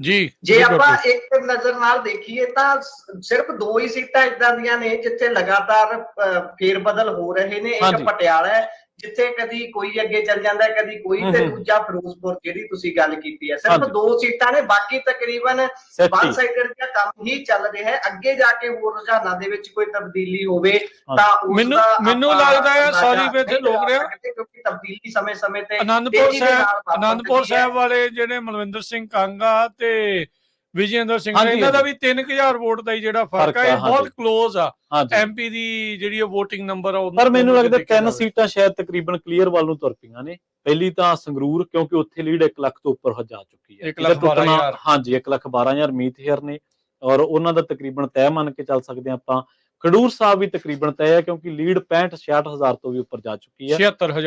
ਜੇ ਆਪਾਂ ਇੱਕ ਨਜ਼ਰ ਨਾਲ ਦੇਖੀਏ ਤਾਂ ਸਿਰਫ 2 ਹੀ ਸੀਟਾਂ ਇਦਾਂ ਦੀਆਂ ਨੇ ਜਿੱਥੇ ਲਗਾਤਾਰ ਫੇਰ ਬਦਲ ਹੋ ਰਹੇ ਨੇ। ਇੱਕ ਪਟਿਆਲਾ ਹੈ ਜਿੱਥੇ ਕਦੀ ਕੋਈ ਅੱਗੇ ਚੱਲ ਜਾਂਦਾ ਹੈ, ਕਦੀ ਕੋਈ, ਤੇ ਦੂਜਾ ਫਿਰੋਜ਼ਪੁਰ ਜਿਹੜੀ ਤੁਸੀਂ ਗੱਲ ਕੀਤੀ ਹੈ। ਸਿਰਫ 2 ਸੀਟਾਂ ਨੇ, ਬਾਕੀ ਤਕਰੀਬਨ 1 ਸਾਈਡਡ ਦਾ ਕੰਮ ਹੀ ਚੱਲ ਰਿਹਾ ਹੈ। ਅੱਗੇ ਜਾ ਕੇ ਹੋਰ ਰੁਝਾਨਾਂ ਦੇ ਵਿੱਚ ਕੋਈ ਤਬਦੀਲੀ ਹੋਵੇ ਤਾਂ ਮੈਨੂੰ ਲੱਗਦਾ ਹੈ ਸਾਰੀ ਵੇਥੇ ਲੋਕ ਰਿਹਾ, ਕਿਉਂਕਿ ਤਬਦੀਲੀ ਸਮੇਂ-ਸਮੇਂ ਤੇ ਅਨੰਦਪੁਰ ਸਾਹਿਬ ਵਾਲੇ ਜਿਹੜੇ ਮਲਵਿੰਦਰ ਸਿੰਘ ਕਾਂਗਾ ਤੇ ਵਿਜੇਂਦਰ ਸਿੰਘ, ਇਹਨਾਂ ਦਾ ਵੀ 3000 ਵੋਟ ਦਾ ਹੀ ਜਿਹੜਾ ਫਰਕ ਹੈ, ਇਹ ਬਹੁਤ ਕਲੋਜ਼ ਆ MP ਦੀ ਜਿਹੜੀ ਵੋਟਿੰਗ ਨੰਬਰ ਆ। ਪਰ ਮੈਨੂੰ ਲੱਗਦਾ 3 ਸੀਟਾਂ ਸ਼ਾਇਦ ਤਕਰੀਬਨ ਕਲੀਅਰ ਵੱਲ ਨੂੰ ਤੁਰ ਪਈਆਂ ਨੇ। ਪਹਿਲੀ ਤਾਂ ਸੰਗਰੂਰ, ਕਿਉਂਕਿ ਉੱਥੇ ਲੀਡ 1 ਲੱਖ ਤੋਂ ਉੱਪਰ ਜਾ ਚੁੱਕੀ ਹੈ। 1,12,000 ਹਾਂਜੀ, 1,12,000 ਮੀਤ ਹੇਅਰ ਨੇ, ਔਰ ਉਹਨਾਂ ਦਾ ਤਕਰੀਬਨ ਤੈਅ ਮੰਨ ਕੇ ਚੱਲ ਸਕਦੇ ਹਾਂ ਆਪਾਂ। ਖਡੂਰ ਸਾਹਿਬ ਵੀ ਤਕਰੀਬਨ ਤੈਅ ਹੈ, ਕਿਉਂਕਿ ਲੀਡ 65-66,000 ਤੋਂ ਵੀ ਉੱਪਰ ਜਾ ਚੁੱਕੀ ਹੈ।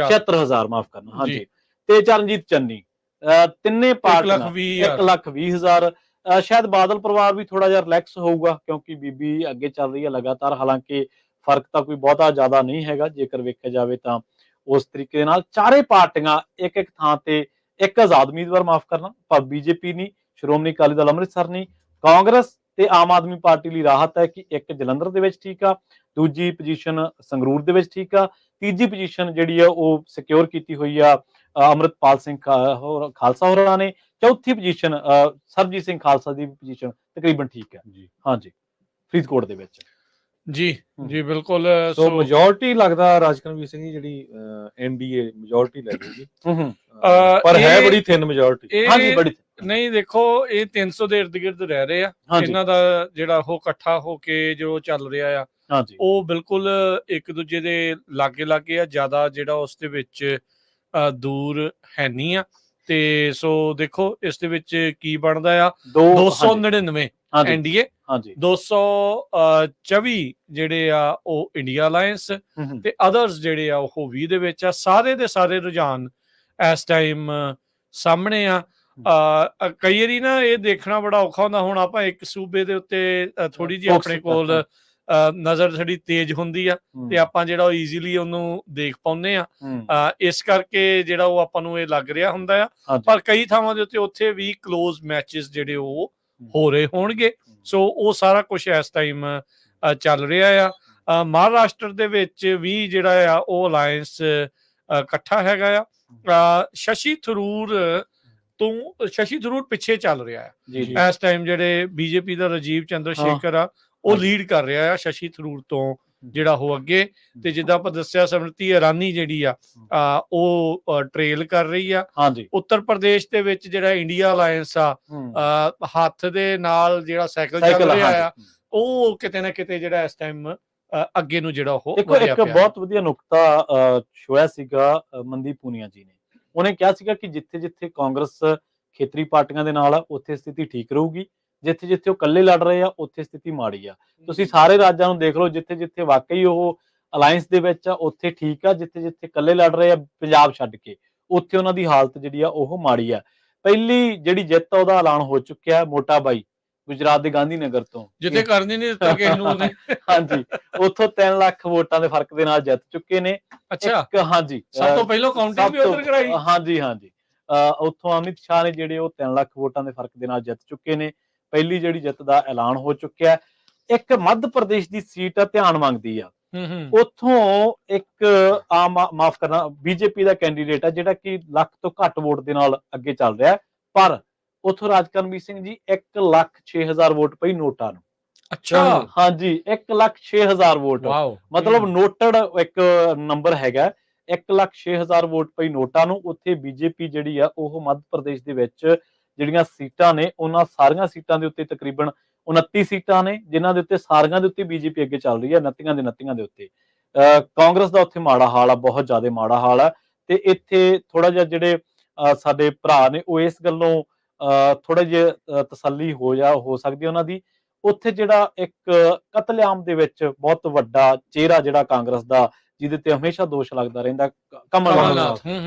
76,000 ਮਾਫ ਕਰਨਾ, ਹਾਂਜੀ। ਤੇ ਚਰਨਜੀਤ ਚੰਨੀ, ਤਿੰਨੇ ਪਾਰਟੀਆਂ 1,20,000। ਸ਼ਾਇਦ ਬਾਦਲ ਪਰਿਵਾਰ ਵੀ ਥੋੜਾ ਜਿਹਾ ਰਿਲੈਕਸ ਹੋਊਗਾ, ਕਿਉਂਕਿ ਬੀਬੀ ਅੱਗੇ ਚੱਲ ਰਹੀ ਹੈ ਲਗਾਤਾਰ। ਹਾਲਾਂਕਿ ਫਰਕ ਤਾਂ ਕੋਈ ਬਹੁਤਾ ਜ਼ਿਆਦਾ ਨਹੀਂ ਹੈਗਾ ਜੇਕਰ ਵੇਖਿਆ ਜਾਵੇ ਤਾਂ। ਉਸ ਤਰੀਕੇ ਦੇ ਨਾਲ ਚਾਰੇ ਪਾਰਟੀਆਂ ਇੱਕ ਇੱਕ ਥਾਂ ਤੇ, ਇੱਕ ਆਜ਼ਾਦ ਉਮੀਦਵਾਰ ਮਾਫ ਕਰਨਾ, ਪਰ ਬੀਜੇਪੀ ਨਹੀਂ, ਸ਼੍ਰੋਮਣੀ ਅਕਾਲੀ ਦਲ ਅੰਮ੍ਰਿਤਸਰ ਨਹੀਂ, ਕਾਂਗਰਸ ਤੇ ਆਮ ਆਦਮੀ ਪਾਰਟੀ ਲਈ ਰਾਹਤ ਹੈ ਕਿ ਇੱਕ ਜਲੰਧਰ ਦੇ ਵਿੱਚ ਠੀਕ ਆ, ਦੂਜੀ ਪੋਜੀਸ਼ਨ ਸੰਗਰੂਰ ਦੇ ਵਿੱਚ ਠੀਕ ਆ, ਤੀਜੀ ਪੋਜੀਸ਼ਨ ਜਿਹੜੀ ਆ ਉਹ ਸਿਕਿਉਰ ਕੀਤੀ ਹੋਈ ਆ ਅੰਮ੍ਰਿਤਪਾਲ ਸਿੰਘ ਖਾਲਸਾ ਹੋਰਾਂ ਨੇ, ਚੌਥੀ ਪੋਜੀਸ਼ਨ ਸਰਬਜੀਤ ਸਿੰਘ ਖਾਲਸਾ ਦੀ ਪੋਜੀਸ਼ਨ ਤਕਰੀਬਨ ਠੀਕ ਹੈ ਜੀ। ਹਾਂਜੀ, ਫਰੀਦਕੋਟ ਦੇ ਵਿੱਚ ਜੀ ਜੀ ਬਿਲਕੁਲ। ਸੋ ਮੈਜੋਰਟੀ ਲੱਗਦਾ ਰਾਜਕਰਮਵੀਰ ਸਿੰਘ ਜੀ ਜਿਹੜੀ ਐਨਡੀਏ ਮੈਜੋਰਟੀ ਲੈ ਜਾਊਗੀ, ਪਰ ਹੈ ਬੜੀ ਥਿਨ ਮੈਜੋਰਟੀ। ਹਾਂਜੀ ਬੜੀ ਨਹੀਂ, ਦੇਖੋ ਇਹ 300 ਦੇ ਇਰਦ ਗਿਰਦ ਰਹਿ ਰਹੇ ਆ, ਇਹਨਾਂ ਦਾ ਜਿਹੜਾ ਉਹ ਇਕੱਠਾ ਹੋ ਕੇ ਜੋ ਚੱਲ ਰਿਹਾ ਆ ਉਹ ਬਿਲਕੁਲ ਇੱਕ ਦੂਜੇ ਦੇ ਲਾਗੇ ਲਾਗੇ ਆ, ਜ਼ਿਆਦਾ ਜਿਹੜਾ ਉਸ ਦੇ ਵਿੱਚ ਦੂਰ ਹੈ ਨਹੀਂ ਆ। ਤੇ ਸੋ ਦੇਖੋ ਇਸ ਦੇ ਵਿੱਚ ਕੀ ਬਣਦਾ ਆ। 299 ਐਨਡੀਏ, 224 ਜਿਹੜੇ ਆ ਉਹ ਇੰਡੀਆ ਅਲਾਇੰਸ, ਤੇ ਅਦਰਸ ਜਿਹੜੇ ਆ ਉਹ 20 ਦੇ ਵਿੱਚ ਆ। ਸਾਰੇ ਦੇ ਸਾਰੇ ਰੁਝਾਨ ਇਸ ਟਾਈਮ ਸਾਹਮਣੇ ਆ। ਕਈ ਵਾਰੀ ਨਾ ਇਹ ਦੇਖਣਾ ਬੜਾ ਔਖਾ ਹੁੰਦਾ, ਹੁਣ ਆਪਾਂ ਇੱਕ ਸੂਬੇ ਦੇ ਉੱਤੇ ਥੋੜੀ ਜਿਹੀ ਆਪਣੇ ਕੋਲ ਨਜ਼ਰ ਸਾਡੀ ਤੇਜ਼ ਹੁੰਦੀ ਆ ਤੇ ਆਪਾਂ ਜਿਹੜਾ ਉਹ ਈਜ਼ੀਲੀ ਉਹਨੂੰ ਦੇਖ ਪਾਉਂਦੇ ਆ, ਇਸ ਕਰਕੇ ਜਿਹੜਾ ਉਹ ਆਪਾਂ ਨੂੰ ਇਹ ਲੱਗ ਰਿਹਾ ਹੁੰਦਾ ਆ। ਪਰ ਕਈ ਥਾਵਾਂ ਦੇ ਉੱਤੇ ਉੱਥੇ ਵੀ ਕਲੋਜ਼ ਮੈਚਸ ਜਿਹੜੇ ਉਹ ਹੋ ਰਹੇ ਹੋਣਗੇ। ਸੋ ਉਹ ਸਾਰਾ ਕੁਝ ਇਸ ਟਾਈਮ ਚੱਲ ਰਿਹਾ ਆ। ਮਹਾਰਾਸ਼ਟਰ ਦੇ ਵਿੱਚ ਵੀ ਜਿਹੜਾ ਆ ਉਹ ਅਲਾਇੰਸ ਇਕੱਠਾ ਹੈਗਾ ਆ। ਸ਼ਸ਼ੀ ਥਰੂਰ ਪਿੱਛੇ ਚੱਲ ਰਿਹਾ ਹੈ ਇਸ ਟਾਈਮ। ਜਿਹੜੇ ਬੀਜੇਪੀ ਦਾ ਰਾਜੀਵ ਚੰਦਰ ਸ਼ੇਖਰ ਆ ਉਹ ਲੀਡ ਕਰ ਰਿਹਾ ਆ ਸ਼ਸ਼ੀ ਥਰੂਰ ਤੋਂ ਜਿਹੜਾ ਉਹ ਅੱਗੇ, ਤੇ ਜਿੱਦਾਂ ਆਪਾਂ ਦੱਸਿਆ ਸਮ੍ਰਿਤੀ ਇਰਾਨੀ ਜਿਹੜੀ ਆ ਉਹ ਟ੍ਰੇਲ ਕਰ ਰਹੀ ਆ। ਉੱਤਰ ਪ੍ਰਦੇਸ਼ ਦੇ ਵਿੱਚ ਜਿਹੜਾ ਇੰਡੀਆ ਅਲਾਇੰਸ ਆ ਹੱਥ ਦੇ ਨਾਲ ਜਿਹੜਾ ਸਾਈਕਲ ਚੱਲ ਰਿਹਾ ਆ, ਉਹ ਕਿਤੇ ਨਾ ਕਿਤੇ ਜਿਹੜਾ ਇਸ ਟਾਈਮ ਅੱਗੇ ਨੂੰ ਜਿਹੜਾ ਉਹ ਦੇਖੋ ਇੱਕ ਬਹੁਤ ਵਧੀਆ ਨੁਕਤਾ ਛੋਇਆ ਸੀਗਾ ਮਨਦੀਪ ਪੂਨੀਆ ਜੀ ਨੇ। ਉਹਨੇ ਕਿਹਾ ਸੀਗਾ ਕਿ ਜਿੱਥੇ ਜਿੱਥੇ ਕਾਂਗਰਸ ਖੇਤਰੀ ਪਾਰਟੀਆਂ ਦੇ ਨਾਲ ਆ ਉੱਥੇ ਸਥਿਤੀ ਠੀਕ ਰਹੂਗੀ, ਜਿੱਥੇ ਜਿੱਥੇ ਉਹ ਇਕੱਲੇ ਲੜ ਰਹੇ ਆ ਉੱਥੇ ਸਥਿਤੀ ਮਾੜੀ ਆ। ਤੁਸੀਂ ਸਾਰੇ ਰਾਜਾਂ ਨੂੰ ਦੇਖ ਲਓ, ਜਿੱਥੇ ਜਿੱਥੇ ਵਾਕਈ ਉਹ ਅਲਾਇੰਸ ਦੇ ਵਿੱਚ ਆ ਉੱਥੇ ਠੀਕ ਆ, ਜਿੱਥੇ ਜਿੱਥੇ ਇਕੱਲੇ ਲੜ ਰਹੇ ਆ ਪੰਜਾਬ ਛੱਡ ਕੇ ਉੱਥੇ ਉਹਨਾਂ ਦੀ ਹਾਲਤ ਜਿਹੜੀ ਆ ਉਹ ਮਾੜੀ ਆ। ਪਹਿਲੀ ਜਿਹੜੀ ਜਿੱਤ ਆ ਉਹਦਾ ਐਲਾਨ ਹੋ ਚੁੱਕਿਆ, ਮੋਟਾ ਬਾਈ ਗੁਜਰਾਤ ਦੇ ਗਾਂਧੀ ਨਗਰ ਤੋਂ, ਜਿੱਥੇ ਕਰਨੀ ਨਹੀਂ ਦਿੱਤਾ ਕਿਸੇ ਨੂੰ ਉਹਨੇ। ਹਾਂਜੀ, ਉੱਥੋਂ 3 ਲੱਖ ਵੋਟਾਂ ਦੇ ਫਰਕ ਦੇ ਨਾਲ ਜਿੱਤ ਚੁੱਕੇ ਨੇ। ਅੱਛਾ, ਹਾਂਜੀ, ਸਭ ਤੋਂ ਪਹਿਲਾਂ ਕਾਊਂਟਿੰਗ ਵੀ ਉੱਧਰ ਕਰਾਈ। ਹਾਂਜੀ ਹਾਂਜੀ, ਉੱਥੋਂ ਅਮਿਤ ਸ਼ਾਹ ਨੇ ਜਿਹੜੇ ਉਹ 3 ਲੱਖ ਵੋਟਾਂ ਦੇ ਫਰਕ ਦੇ ਨਾਲ ਜਿੱਤ ਚੁੱਕੇ ਨੇ। ਪਹਿਲੀ ਜਿਹੜੀ ਜਿੱਤ ਦਾ ਐਲਾਨ ਹੋ ਚੁੱਕਿਆ। ਇੱਕ ਮੱਧ ਪ੍ਰਦੇਸ਼ ਦੀ ਸੀਟ ਧਿਆਨ ਮੰਗਦੀ ਆ, ਉੱਥੋਂ ਇੱਕ ਮਾਫ ਕਰਨਾ ਬੀਜੇਪੀ ਦਾ ਕੈਂਡੀਡੇਟ ਆ ਜਿਹੜਾ ਕਿ ਲੱਖ ਤੋਂ ਘੱਟ ਵੋਟ ਦੇ ਨਾਲ ਅੱਗੇ ਚੱਲ ਰਿਹਾ, ਪਰ ਉੱਥੋਂ ਰਾਜਕਰਮਵੀਰ ਸਿੰਘ ਜੀ 1,06,000 ਵੋਟ ਪਈ ਨੋਟਾਂ ਨੂੰ। ਅੱਛਾ, ਹਾਂਜੀ, 1,06,000 ਵੋਟ, ਮਤਲਬ ਨੋਟਡ ਇੱਕ ਨੰਬਰ ਹੈਗਾ। 1,06,000 ਵੋਟ ਪਈ ਨੋਟਾਂ ਨੂੰ। ਉੱਥੇ ਬੀਜੇਪੀ ਜਿਹੜੀ ਆ ਉਹ ਮੱਧ ਪ੍ਰਦੇਸ਼ ਦੇ ਵਿੱਚ ਜਿਹੜੀਆਂ ਸੀਟਾਂ ਨੇ ਉਹਨਾਂ ਸਾਰੀਆਂ ਸੀਟਾਂ ਦੇ ਉੱਤੇ ਤਕਰੀਬਨ 29 ਸੀਟਾਂ ਨੇ, ਜਿਨ੍ਹਾਂ ਦੇ ਉੱਤੇ ਸਾਰੀਆਂ ਦੇ ਉੱਤੇ ਬੀਜੇਪੀ ਅੱਗੇ ਚੱਲ ਰਹੀ ਹੈ। 29 ਦੇ ਉੱਤੇ ਕਾਂਗਰਸ ਦਾ ਉੱਥੇ ਮਾੜਾ ਹਾਲ ਆ, ਬਹੁਤ ਜ਼ਿਆਦਾ ਮਾੜਾ ਹਾਲ ਆ। ਤੇ ਇੱਥੇ ਥੋੜਾ ਜਿਹਾ ਜਿਹੜੇ ਸਾਡੇ ਭਰਾ ਨੇ ਉਹ ਇਸ ਗੱਲੋਂ ਥੋੜਾ ਜਿਹਾ ਤਸੱਲੀ ਹੋ ਸਕਦੀ ਉਹਨਾਂ ਦੀ। ਉੱਥੇ ਜਿਹੜਾ ਇੱਕ ਕਤਲੇਆਮ ਦੇ ਵਿੱਚ ਬਹੁਤ ਵੱਡਾ ਚਿਹਰਾ ਜਿਹੜਾ ਕਾਂਗਰਸ ਦਾ, ਜਿਹਦੇ ਤੇ ਹਮੇਸ਼ਾ ਦੋਸ਼ ਲੱਗਦਾ ਰਹਿੰਦਾ, ਕਮਲਨਾਥ,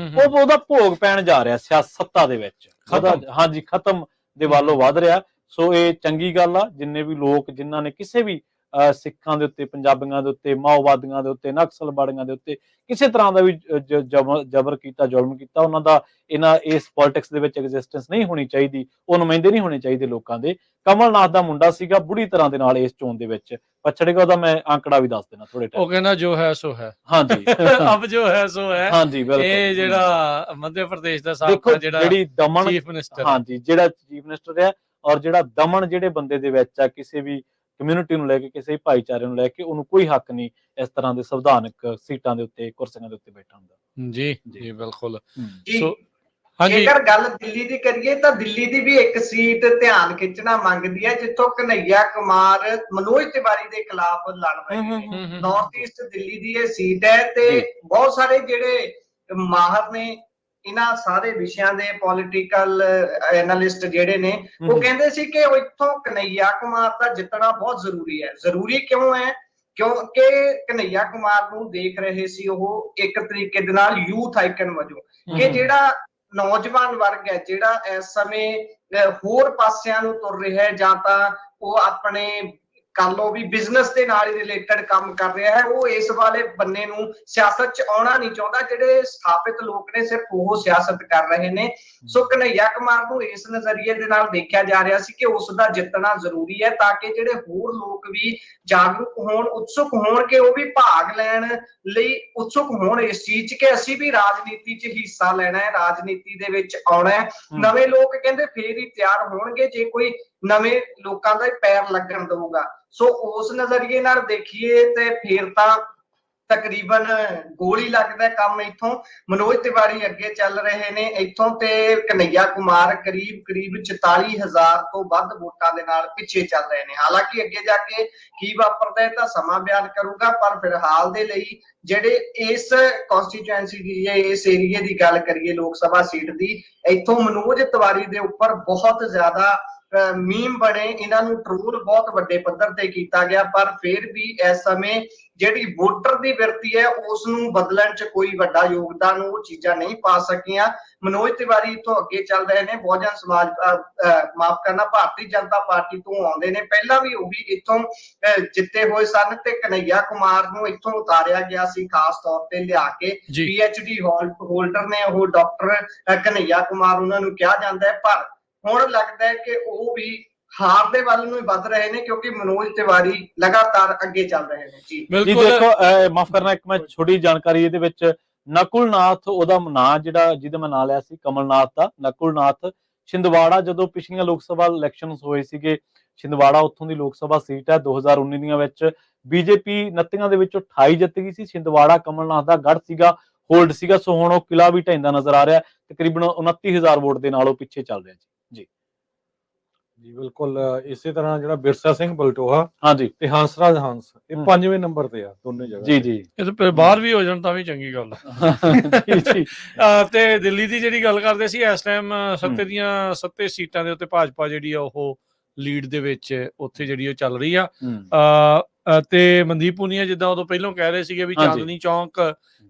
ਉਹਦਾ ਭੋਗ ਪੈਣ ਜਾ ਰਿਹਾ ਸਿਆਸਤਾਂ ਦੇ ਵਿੱਚ, ਹਾਂਜੀ ਖਤਮ ਦੇ ਵੱਲੋਂ ਵੱਧ ਰਿਹਾ। ਸੋ ਇਹ ਚੰਗੀ ਗੱਲ ਆ। ਜਿੰਨੇ ਵੀ ਲੋਕ ਜਿਨ੍ਹਾਂ ਨੇ ਕਿਸੇ ਵੀ ਸਿੱਖਾਂ ਦੇ ਉੱਤੇ, ਪੰਜਾਬੀਆਂ ਦੇ ਉੱਤੇ, ਮਾਓਵਾਦੀਆਂ ਦੇ ਉੱਤੇ, ਨਕਸਲਬਾੜੀਆਂ ਦੇ ਉੱਤੇ ਕਿਸੇ ਤਰ੍ਹਾਂ ਦਾ ਵੀ ਜ਼ਬਰ ਕੀਤਾ, ਜ਼ੁਲਮ ਕੀਤਾ, ਉਹਨਾਂ ਦਾ ਇਸ ਪੋਲਿਟਿਕਸ ਦੇ ਵਿੱਚ ਐਗਜ਼ਿਸਟੈਂਸ ਨਹੀਂ ਹੋਣੀ ਚਾਹੀਦੀ, ਉਹ ਨੁਮਾਇੰਦੇ ਨਹੀਂ ਹੋਣੇ ਚਾਹੀਦੇ ਲੋਕਾਂ ਦੇ। ਕਮਲਨਾਥ ਦਾ ਮੁੰਡਾ ਸੀਗਾ ਬੁਰੀ ਤਰ੍ਹਾਂ ਦੇ ਨਾਲ ਇਸ ਚੋਣ ਦੇ ਵਿੱਚ ਪਛੜੇਗਾ। ਉਹਦਾ ਮੈਂ ਅੰਕੜਾ ਵੀ ਦੱਸ ਦੇਣਾ ਥੋੜੇ ਟਾਈਮ। ਉਹ ਕਹਿੰਦਾ ਜੋ ਹੈ ਸੋ ਹੈ। ਹਾਂਜੀ, ਅਬ ਜੋ ਹੈ ਸੋ ਹੈ। ਹਾਂਜੀ ਬਿਲਕੁਲ। ਇਹ ਜਿਹੜਾ ਮੱਧ ਪ੍ਰਦੇਸ਼ ਦਾ ਸਾਬਕਾ ਜਿਹੜੀ ਦਮਨ ਚੀਫ ਮਿਨਿਸਟਰ, ਹਾਂਜੀ ਜਿਹੜਾ ਚੀਫ ਮਿਨਿਸਟਰ ਹੈ, ਔਰ ਜਿਹੜਾ ਦਮਨ ਜਿਹੜੇ ਬੰਦੇ ਦੇ ਵਿੱਚ ਆ, ਕਿਸੇ ਵੀ ਕਮਿਊਨਿਟੀ ਨੂੰ ਲੈ ਕੇ, ਕਿਸੇ ਵੀ ਭਾਈਚਾਰੇ ਨੂੰ ਲੈ ਕੇ, ਉਹਨੂੰ ਕੋਈ ਹੱਕ ਨਹੀਂ ਇਸ ਤਰ੍ਹਾਂ ਦੇ ਸੰਵਿਧਾਨਕ ਸੀਟਾਂ ਦੇ ਉੱਤੇ, ਕੁਰਸੀਆਂ ਦੇ ਉੱਤੇ ਬੈਠਣ ਦਾ। ਜੀ ਜੀ ਬਿਲਕੁਲ। ਜੇਕਰ ਗੱਲ ਦਿੱਲੀ ਦੀ ਕਰੀਏ ਤਾਂ ਦਿੱਲੀ ਦੀ ਵੀ ਇੱਕ ਸੀਟ ਧਿਆਨ ਖਿੱਚਣਾ ਮੰਗਦੀ ਹੈ, ਜਿੱਥੋਂ ਕਨਈਆ ਕੁਮਾਰ ਮਨੋਜ ਤਿਵਾਰੀ ਦੇ ਖਿਲਾਫ ਲੜ ਰਹੇ ਨੇ। ਨਾਰਥ ਈਸਟ ਦਿੱਲੀ ਦੀ ਇਹ ਸੀਟ ਹੈ ਤੇ ਬਹੁਤ ਸਾਰੇ ਜਿਹੜੇ ਮਾਹਰ ਨੇ ਇਹਨਾਂ ਸਾਰੇ ਵਿਸ਼ਿਆਂ ਦੇ, ਪੋਲੀਟੀਕਲ ਐਨਾਲਿਸਟ ਜਿਹੜੇ ਨੇ, ਉਹ ਕਹਿੰਦੇ ਸੀ ਕਿ ਇੱਥੋਂ ਕਨਈਆ ਕੁਮਾਰ ਦਾ ਜਿੱਤਣਾ ਬਹੁਤ ਜ਼ਰੂਰੀ ਹੈ। ਜ਼ਰੂਰੀ ਕਿਉਂ ਹੈ? ਕਿਉਂਕਿ ਕਨਈਆ ਕੁਮਾਰ ਨੂੰ ਦੇਖ ਰਹੇ ਸੀ ਉਹ ਇੱਕ ਤਰੀਕੇ ਦੇ ਨਾਲ ਯੂਥ ਆਈਕਨ ਵਜੋਂ, ਕਿ ਜਿਹੜਾ ਨੌਜਵਾਨ ਵਰਗ ਹੈ ਜਿਹੜਾ ਇਸ ਸਮੇਂ ਹੋਰ ਪਾਸਿਆਂ ਨੂੰ ਤੁਰ ਰਿਹਾ ਹੈ, ਜਾਂ ਤਾਂ ਉਹ ਆਪਣੇ ਕਰ ਲਓ ਵੀ ਬਿਜ਼ਨਸ ਦੇ ਨਾਲ ਹੀ ਰਿਲੇਟਡ ਕੰਮ ਕਰ ਰਿਹਾ ਹੈ, ਉਹ ਇਸ ਵਾਲੇ ਬੰਨੇ ਨੂੰ ਸਿਆਸਤ 'ਚ ਆਉਣਾ ਨਹੀਂ ਚਾਹੁੰਦਾ। ਜਿਹੜੇ ਸਥਾਪਿਤ ਲੋਕ ਨੇ ਸਿਰਫ ਉਹ ਸਿਆਸਤ ਕਰ ਰਹੇ ਨੇ। ਸੋ ਕਨ੍ਹਈਆ ਕੁਮਾਰ ਨੂੰ ਇਸ ਨਜ਼ਰੀਏ ਦੇ ਨਾਲ ਦੇਖਿਆ ਜਾ ਰਿਹਾ ਸੀ ਕਿ ਉਸ ਦਾ ਜਿੱਤਣਾ ਜ਼ਰੂਰੀ ਹੈ, ਤਾਂ ਕਿ ਜਿਹੜੇ ਹੋਰ ਲੋਕ ਵੀ ਜਾਗਰੂਕ ਹੋਣ, ਉਤਸੁਕ ਹੋਣ ਕਿ ਉਹ ਵੀ ਭਾਗ ਲੈਣ ਲਈ ਉਤਸੁਕ ਹੋਣ ਇਸ ਚੀਜ਼ 'ਚ ਕਿ ਅਸੀਂ ਵੀ ਰਾਜਨੀਤੀ 'ਚ ਹਿੱਸਾ ਲੈਣਾ ਹੈ, ਰਾਜਨੀਤੀ ਦੇ ਵਿੱਚ ਆਉਣਾ ਹੈ। ਨਵੇਂ ਲੋਕ ਕਹਿੰਦੇ ਫੇਰ ਹੀ ਤਿਆਰ ਹੋਣਗੇ ਜੇ ਕੋਈ ਨਵੇਂ ਲੋਕਾਂ ਦਾ ਪੈਰ ਲੱਗਣ ਦਊਗਾ। ਸੋ ਉਸ ਨਜ਼ਰੀਏ ਨਾਲ ਦੇਖੀਏ ਤੇ ਫੇਰ ਤਾਂ ਤਕਰੀਬਨ ਗੋਲ ਹੀ ਲੱਗਦਾ ਕੰਮ। ਇੱਥੋਂ ਮਨੋਜ ਤਿਵਾੜੀ ਅੱਗੇ ਚੱਲ ਰਹੇ ਨੇ ਇੱਥੋਂ, ਤੇ ਕਨ੍ਹਈਆ ਕੁਮਾਰ ਕਰੀਬ 44,000 ਤੋਂ ਵੱਧ ਵੋਟਾਂ ਦੇ ਨਾਲ ਪਿੱਛੇ ਚੱਲ ਰਹੇ ਨੇ। ਹਾਲਾਂਕਿ ਅੱਗੇ ਜਾ ਕੇ ਕੀ ਵਾਪਰਦਾ ਹੈ ਤਾਂ ਸਮਾਂ ਬਿਆਨ ਕਰੂਗਾ, ਪਰ ਫਿਲਹਾਲ ਦੇ ਲਈ ਜਿਹੜੇ ਇਸ ਕਨਸਟੀਚੁਐਂਸੀ ਦੀ, ਇਸ ਏਰੀਏ ਦੀ ਗੱਲ ਕਰੀਏ ਲੋਕ ਸਭਾ ਸੀਟ ਦੀ, ਇੱਥੋਂ ਮਨੋਜ ਤਿਵਾੜੀ ਦੇ ਉੱਪਰ ਬਹੁਤ ਜ਼ਿਆਦਾ ਮੀਮ ਬਣੇ, ਇਹਨਾਂ ਨੂੰ ਟ੍ਰੋਲ ਬਹੁਤ ਵੱਡੇ ਪੱਧਰ ਤੇ ਕੀਤਾ ਗਿਆ। ਪਰ ਫਿਰ ਵੀ ਇਸ ਸਮੇਂ ਜਿਹੜੀ ਵੋਟਰ ਦੀ ਬਿਰਤੀ ਹੈ ਉਸ ਨੂੰ ਬਦਲਣ 'ਚ ਕੋਈ ਵੱਡਾ ਯੋਗਦਾਨ ਉਹ ਚੀਜ਼ਾਂ ਨਹੀਂ ਪਾ ਸਕੀਆਂ। ਮਨੋਜ ਤਿਵਾੜੀ ਤੋਂ ਅੱਗੇ ਚੱਲ ਰਹੇ ਨੇ, ਬਹੁਜਨ ਸਮਾਜ ਮਾਫ ਕਰਨਾ ਭਾਰਤੀ ਜਨਤਾ ਪਾਰਟੀ ਤੋਂ ਆਉਂਦੇ ਨੇ। ਪਹਿਲਾਂ ਵੀ ਉਹ ਵੀ ਇੱਥੋਂ ਜਿੱਤੇ ਹੋਏ ਸਨ ਤੇ ਕਨ੍ਹਈਆ ਕੁਮਾਰ ਨੂੰ ਇੱਥੋਂ ਉਤਾਰਿਆ ਗਿਆ ਸੀ ਖਾਸ ਤੌਰ ਤੇ ਲਿਆ ਕੇ। PhD ਹੋਲਡਰ ਨੇ ਉਹ, ਡਾਕਟਰ ਕਨ੍ਹਈਆ ਕੁਮਾਰ ਉਹਨਾਂ ਨੂੰ ਕਿਹਾ ਜਾਂਦਾ ਹੈ। ਪਰ ਹੁਣ ਲੱਗਦਾ ਹੈ ਕਿ ਉਹ ਵੀ ਹਾਰ ਦੇ ਵੱਲ ਨੂੰ ਹੀ ਵੱਧ ਰਹੇ ਨੇ, ਕਿਉਂਕਿ ਮਨੋਜ ਤਿਵਾੜੀ ਲਗਾਤਾਰ ਅੱਗੇ ਚੱਲ ਰਹੇ ਨੇ। ਜੀ ਦੇਖੋ, ਮਾਫ ਕਰਨਾ, ਇੱਕ ਮੈਂ ਛੋਟੀ ਜਾਣਕਾਰੀ ਇਹਦੇ ਵਿੱਚ, ਨਕੁਲ ਨਾਥ ਉਹਦਾ ਨਾਂ, ਜਿਹੜਾ ਜਿਹਦਾ ਮੈਂ ਨਾਂ ਲਿਆ ਸੀ ਕਮਲਨਾਥ ਦਾ, ਨਕੁਲ ਨਾਥ ਛਿੰਦਵਾੜਾ, ਜਦੋਂ ਪਿਛਲੀਆਂ ਲੋਕ ਸਭਾ ਇਲੈਕਸ਼ਨਸ ਹੋਏ ਸੀਗੇ, ਛਿੰਦਵਾੜਾ ਉੱਥੋਂ ਦੀ ਲੋਕ ਸਭਾ ਸੀਟ ਹੈ। 2019 ਦੀਆਂ ਵਿੱਚ ਬੀਜੇਪੀ 29 ਦੇ ਵਿੱਚੋਂ 28 ਜਿੱਤ ਗਈ ਸੀ। ਛਿੰਦਵਾੜਾ ਕਮਲਨਾਥ ਦਾ ਗੜ੍ਹ ਸੀਗਾ, ਹੋਲਡ ਸੀਗਾ। ਸੋ ਹੁਣ ਉਹ ਕਿਲਾ ਵੀ ਢਹਿੰਦਾ ਨਜ਼ਰ ਆ ਰਿਹਾ, ਤਕਰੀਬਨ 29,000 ਵੋਟ ਦੇ ਨਾਲ ਉਹ ਪਿੱਛੇ ਚੱਲ ਰਿਹਾ ਜੀ। ਜੀ ਬਿਲਕੁਲ ਇਸੇ ਤਰ੍ਹਾਂ ਜਿਹੜਾ ਬਿਰਸਾ ਸਿੰਘ ਬਲਟੋਹਾ ਹਾਂਜੀ ਤੇ ਹੰਸਰਾਜ ਹੰਸ, ਇਹ 5ਵੇਂ ਨੰਬਰ ਤੇ ਆ ਦੋਨੇ ਜਗ੍ਹਾ। ਜੀ ਜੀ, ਇਹ ਤਾਂ ਬਾਹਰ ਵੀ ਹੋ ਜਾਣ ਤਾਂ ਵੀ ਚੰਗੀ ਗੱਲ ਜੀ। ਤੇ ਦਿੱਲੀ ਦੀ ਜਿਹੜੀ ਗੱਲ ਕਰਦੇ ਸੀ, ਇਸ ਟਾਈਮ ਸੱਤੇ ਸੀਟਾਂ ਦੇ ਉੱਤੇ ਭਾਜਪਾ ਜਿਹੜੀ ਆ ਉਹ ਲੀਡ ਦੇ ਵਿੱਚ ਉੱਥੇ ਜਿਹੜੀ ਉਹ ਚੱਲ ਰਹੀ ਆ। ਤੇ ਮਨਦੀਪ ਪੁਨੀਆ ਜਿੱਦਾਂ ਉਦੋਂ ਪਹਿਲਾਂ ਕਹਿ ਰਹੇ ਸੀਗੇ ਵੀ ਚਾਂਦਨੀ ਚੌਂਕ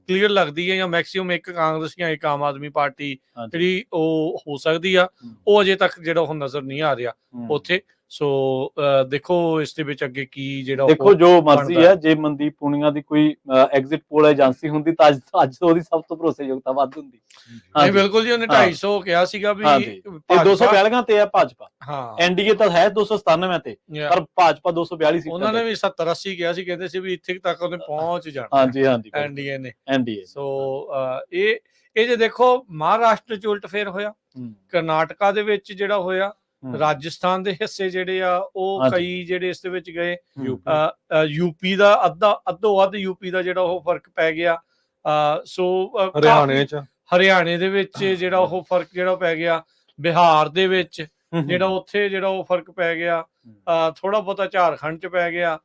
ਕਲੀਅਰ ਲੱਗਦੀ ਹੈ, ਜਾਂ ਮੈਕਸੀਮਮ ਇੱਕ ਕਾਂਗਰਸ ਜਾਂ ਇੱਕ ਆਮ ਆਦਮੀ ਪਾਰਟੀ ਜਿਹੜੀ ਉਹ ਹੋ ਸਕਦੀ ਆ, ਉਹ ਅਜੇ ਤੱਕ ਜਿਹੜਾ ਉਹ ਨਜ਼ਰ ਨਹੀਂ ਆ ਰਿਹਾ ਉੱਥੇ। ਸੋ ਦੇਖੋ ਇਸ ਦੇ ਵਿੱਚ ਅੱਗੇ ਕੀ ਜਿਹੜਾ ਦੇਖੋ ਜੋ ਮਰਜ਼ੀ ਹੈ, ਜੇ ਮਨਦੀਪ ਪੁਨੀਆ ਦੀ ਕੋਈ ਐਗਜ਼ਿਟ ਪੋਲ ਏਜੰਸੀ ਹੁੰਦੀ ਤਾਂ ਅੱਜ ਉਹਦੀ ਸਭ ਤੋਂ ਭਰੋਸੇਯੋਗਤਾ ਵੱਧ ਹੁੰਦੀ। ਨਹੀਂ ਬਿਲਕੁਲ ਜੀ, ਉਹਨੇ 250 ਕਿਹਾ ਸੀਗਾ ਵੀ 242 ਤੇ ਹੈ ਭਾਜਪਾ, ਐਨਡੀਏ ਤਾਂ ਹੈ 297 ਤੇ, ਪਰ ਭਾਜਪਾ 242 ਸੀ। ਉਹਨਾਂ ਨੇ ਵੀ 70-80 ਕਿਹਾ ਸੀ, ਕਹਿੰਦੇ ਸੀ ਵੀ ਇੱਥੇ ਤੱਕ ਉਹਨੇ ਪਹੁੰਚ ਜਾਣਾ। ਹਾਂਜੀ ਹਾਂਜੀ, ਐਨਡੀਏ ਨੇ। ਸੋ ਇਹ ਜੇ ਦੇਖੋ ਮਹਾਰਾਸ਼ਟਰ ਚ ਉਲਟ ਫੇਰ ਹੋਇਆ, ਕਰਨਾਟਕਾ ਦੇ ਵਿੱਚ ਜਿਹੜਾ ਹੋਇਆ, ਰਾਜਸਥਾਨ ਦੇ ਹਿੱਸੇ ਜਿਹੜੇ ਆ ਉਹ ਕਈ ਜਿਹੜੇ ਇਸ ਦੇ ਵਿੱਚ ਗਏ, ਯੂਪੀ ਦਾ ਅੱਧੋ ਅੱਧ ਯੂਪੀ ਦਾ ਜਿਹੜਾ ਉਹ ਫਰਕ ਪੈ ਗਿਆ। ਸੋ ਹਰਿਆਣੇ ਦੇ ਵਿੱਚ ਜਿਹੜਾ ਉਹ ਫਰਕ ਜਿਹੜਾ ਪੈ ਗਿਆ, ਬਿਹਾਰ ਦੇ ਵਿੱਚ ਜਿਹੜਾ ਉੱਥੇ ਜਿਹੜਾ ਉਹ ਫਰਕ ਪੈ ਗਿਆ, ਥੋੜਾ ਬਹੁਤਾ ਝਾਰਖੰਡ ਚ ਪੈ ਗਿਆ।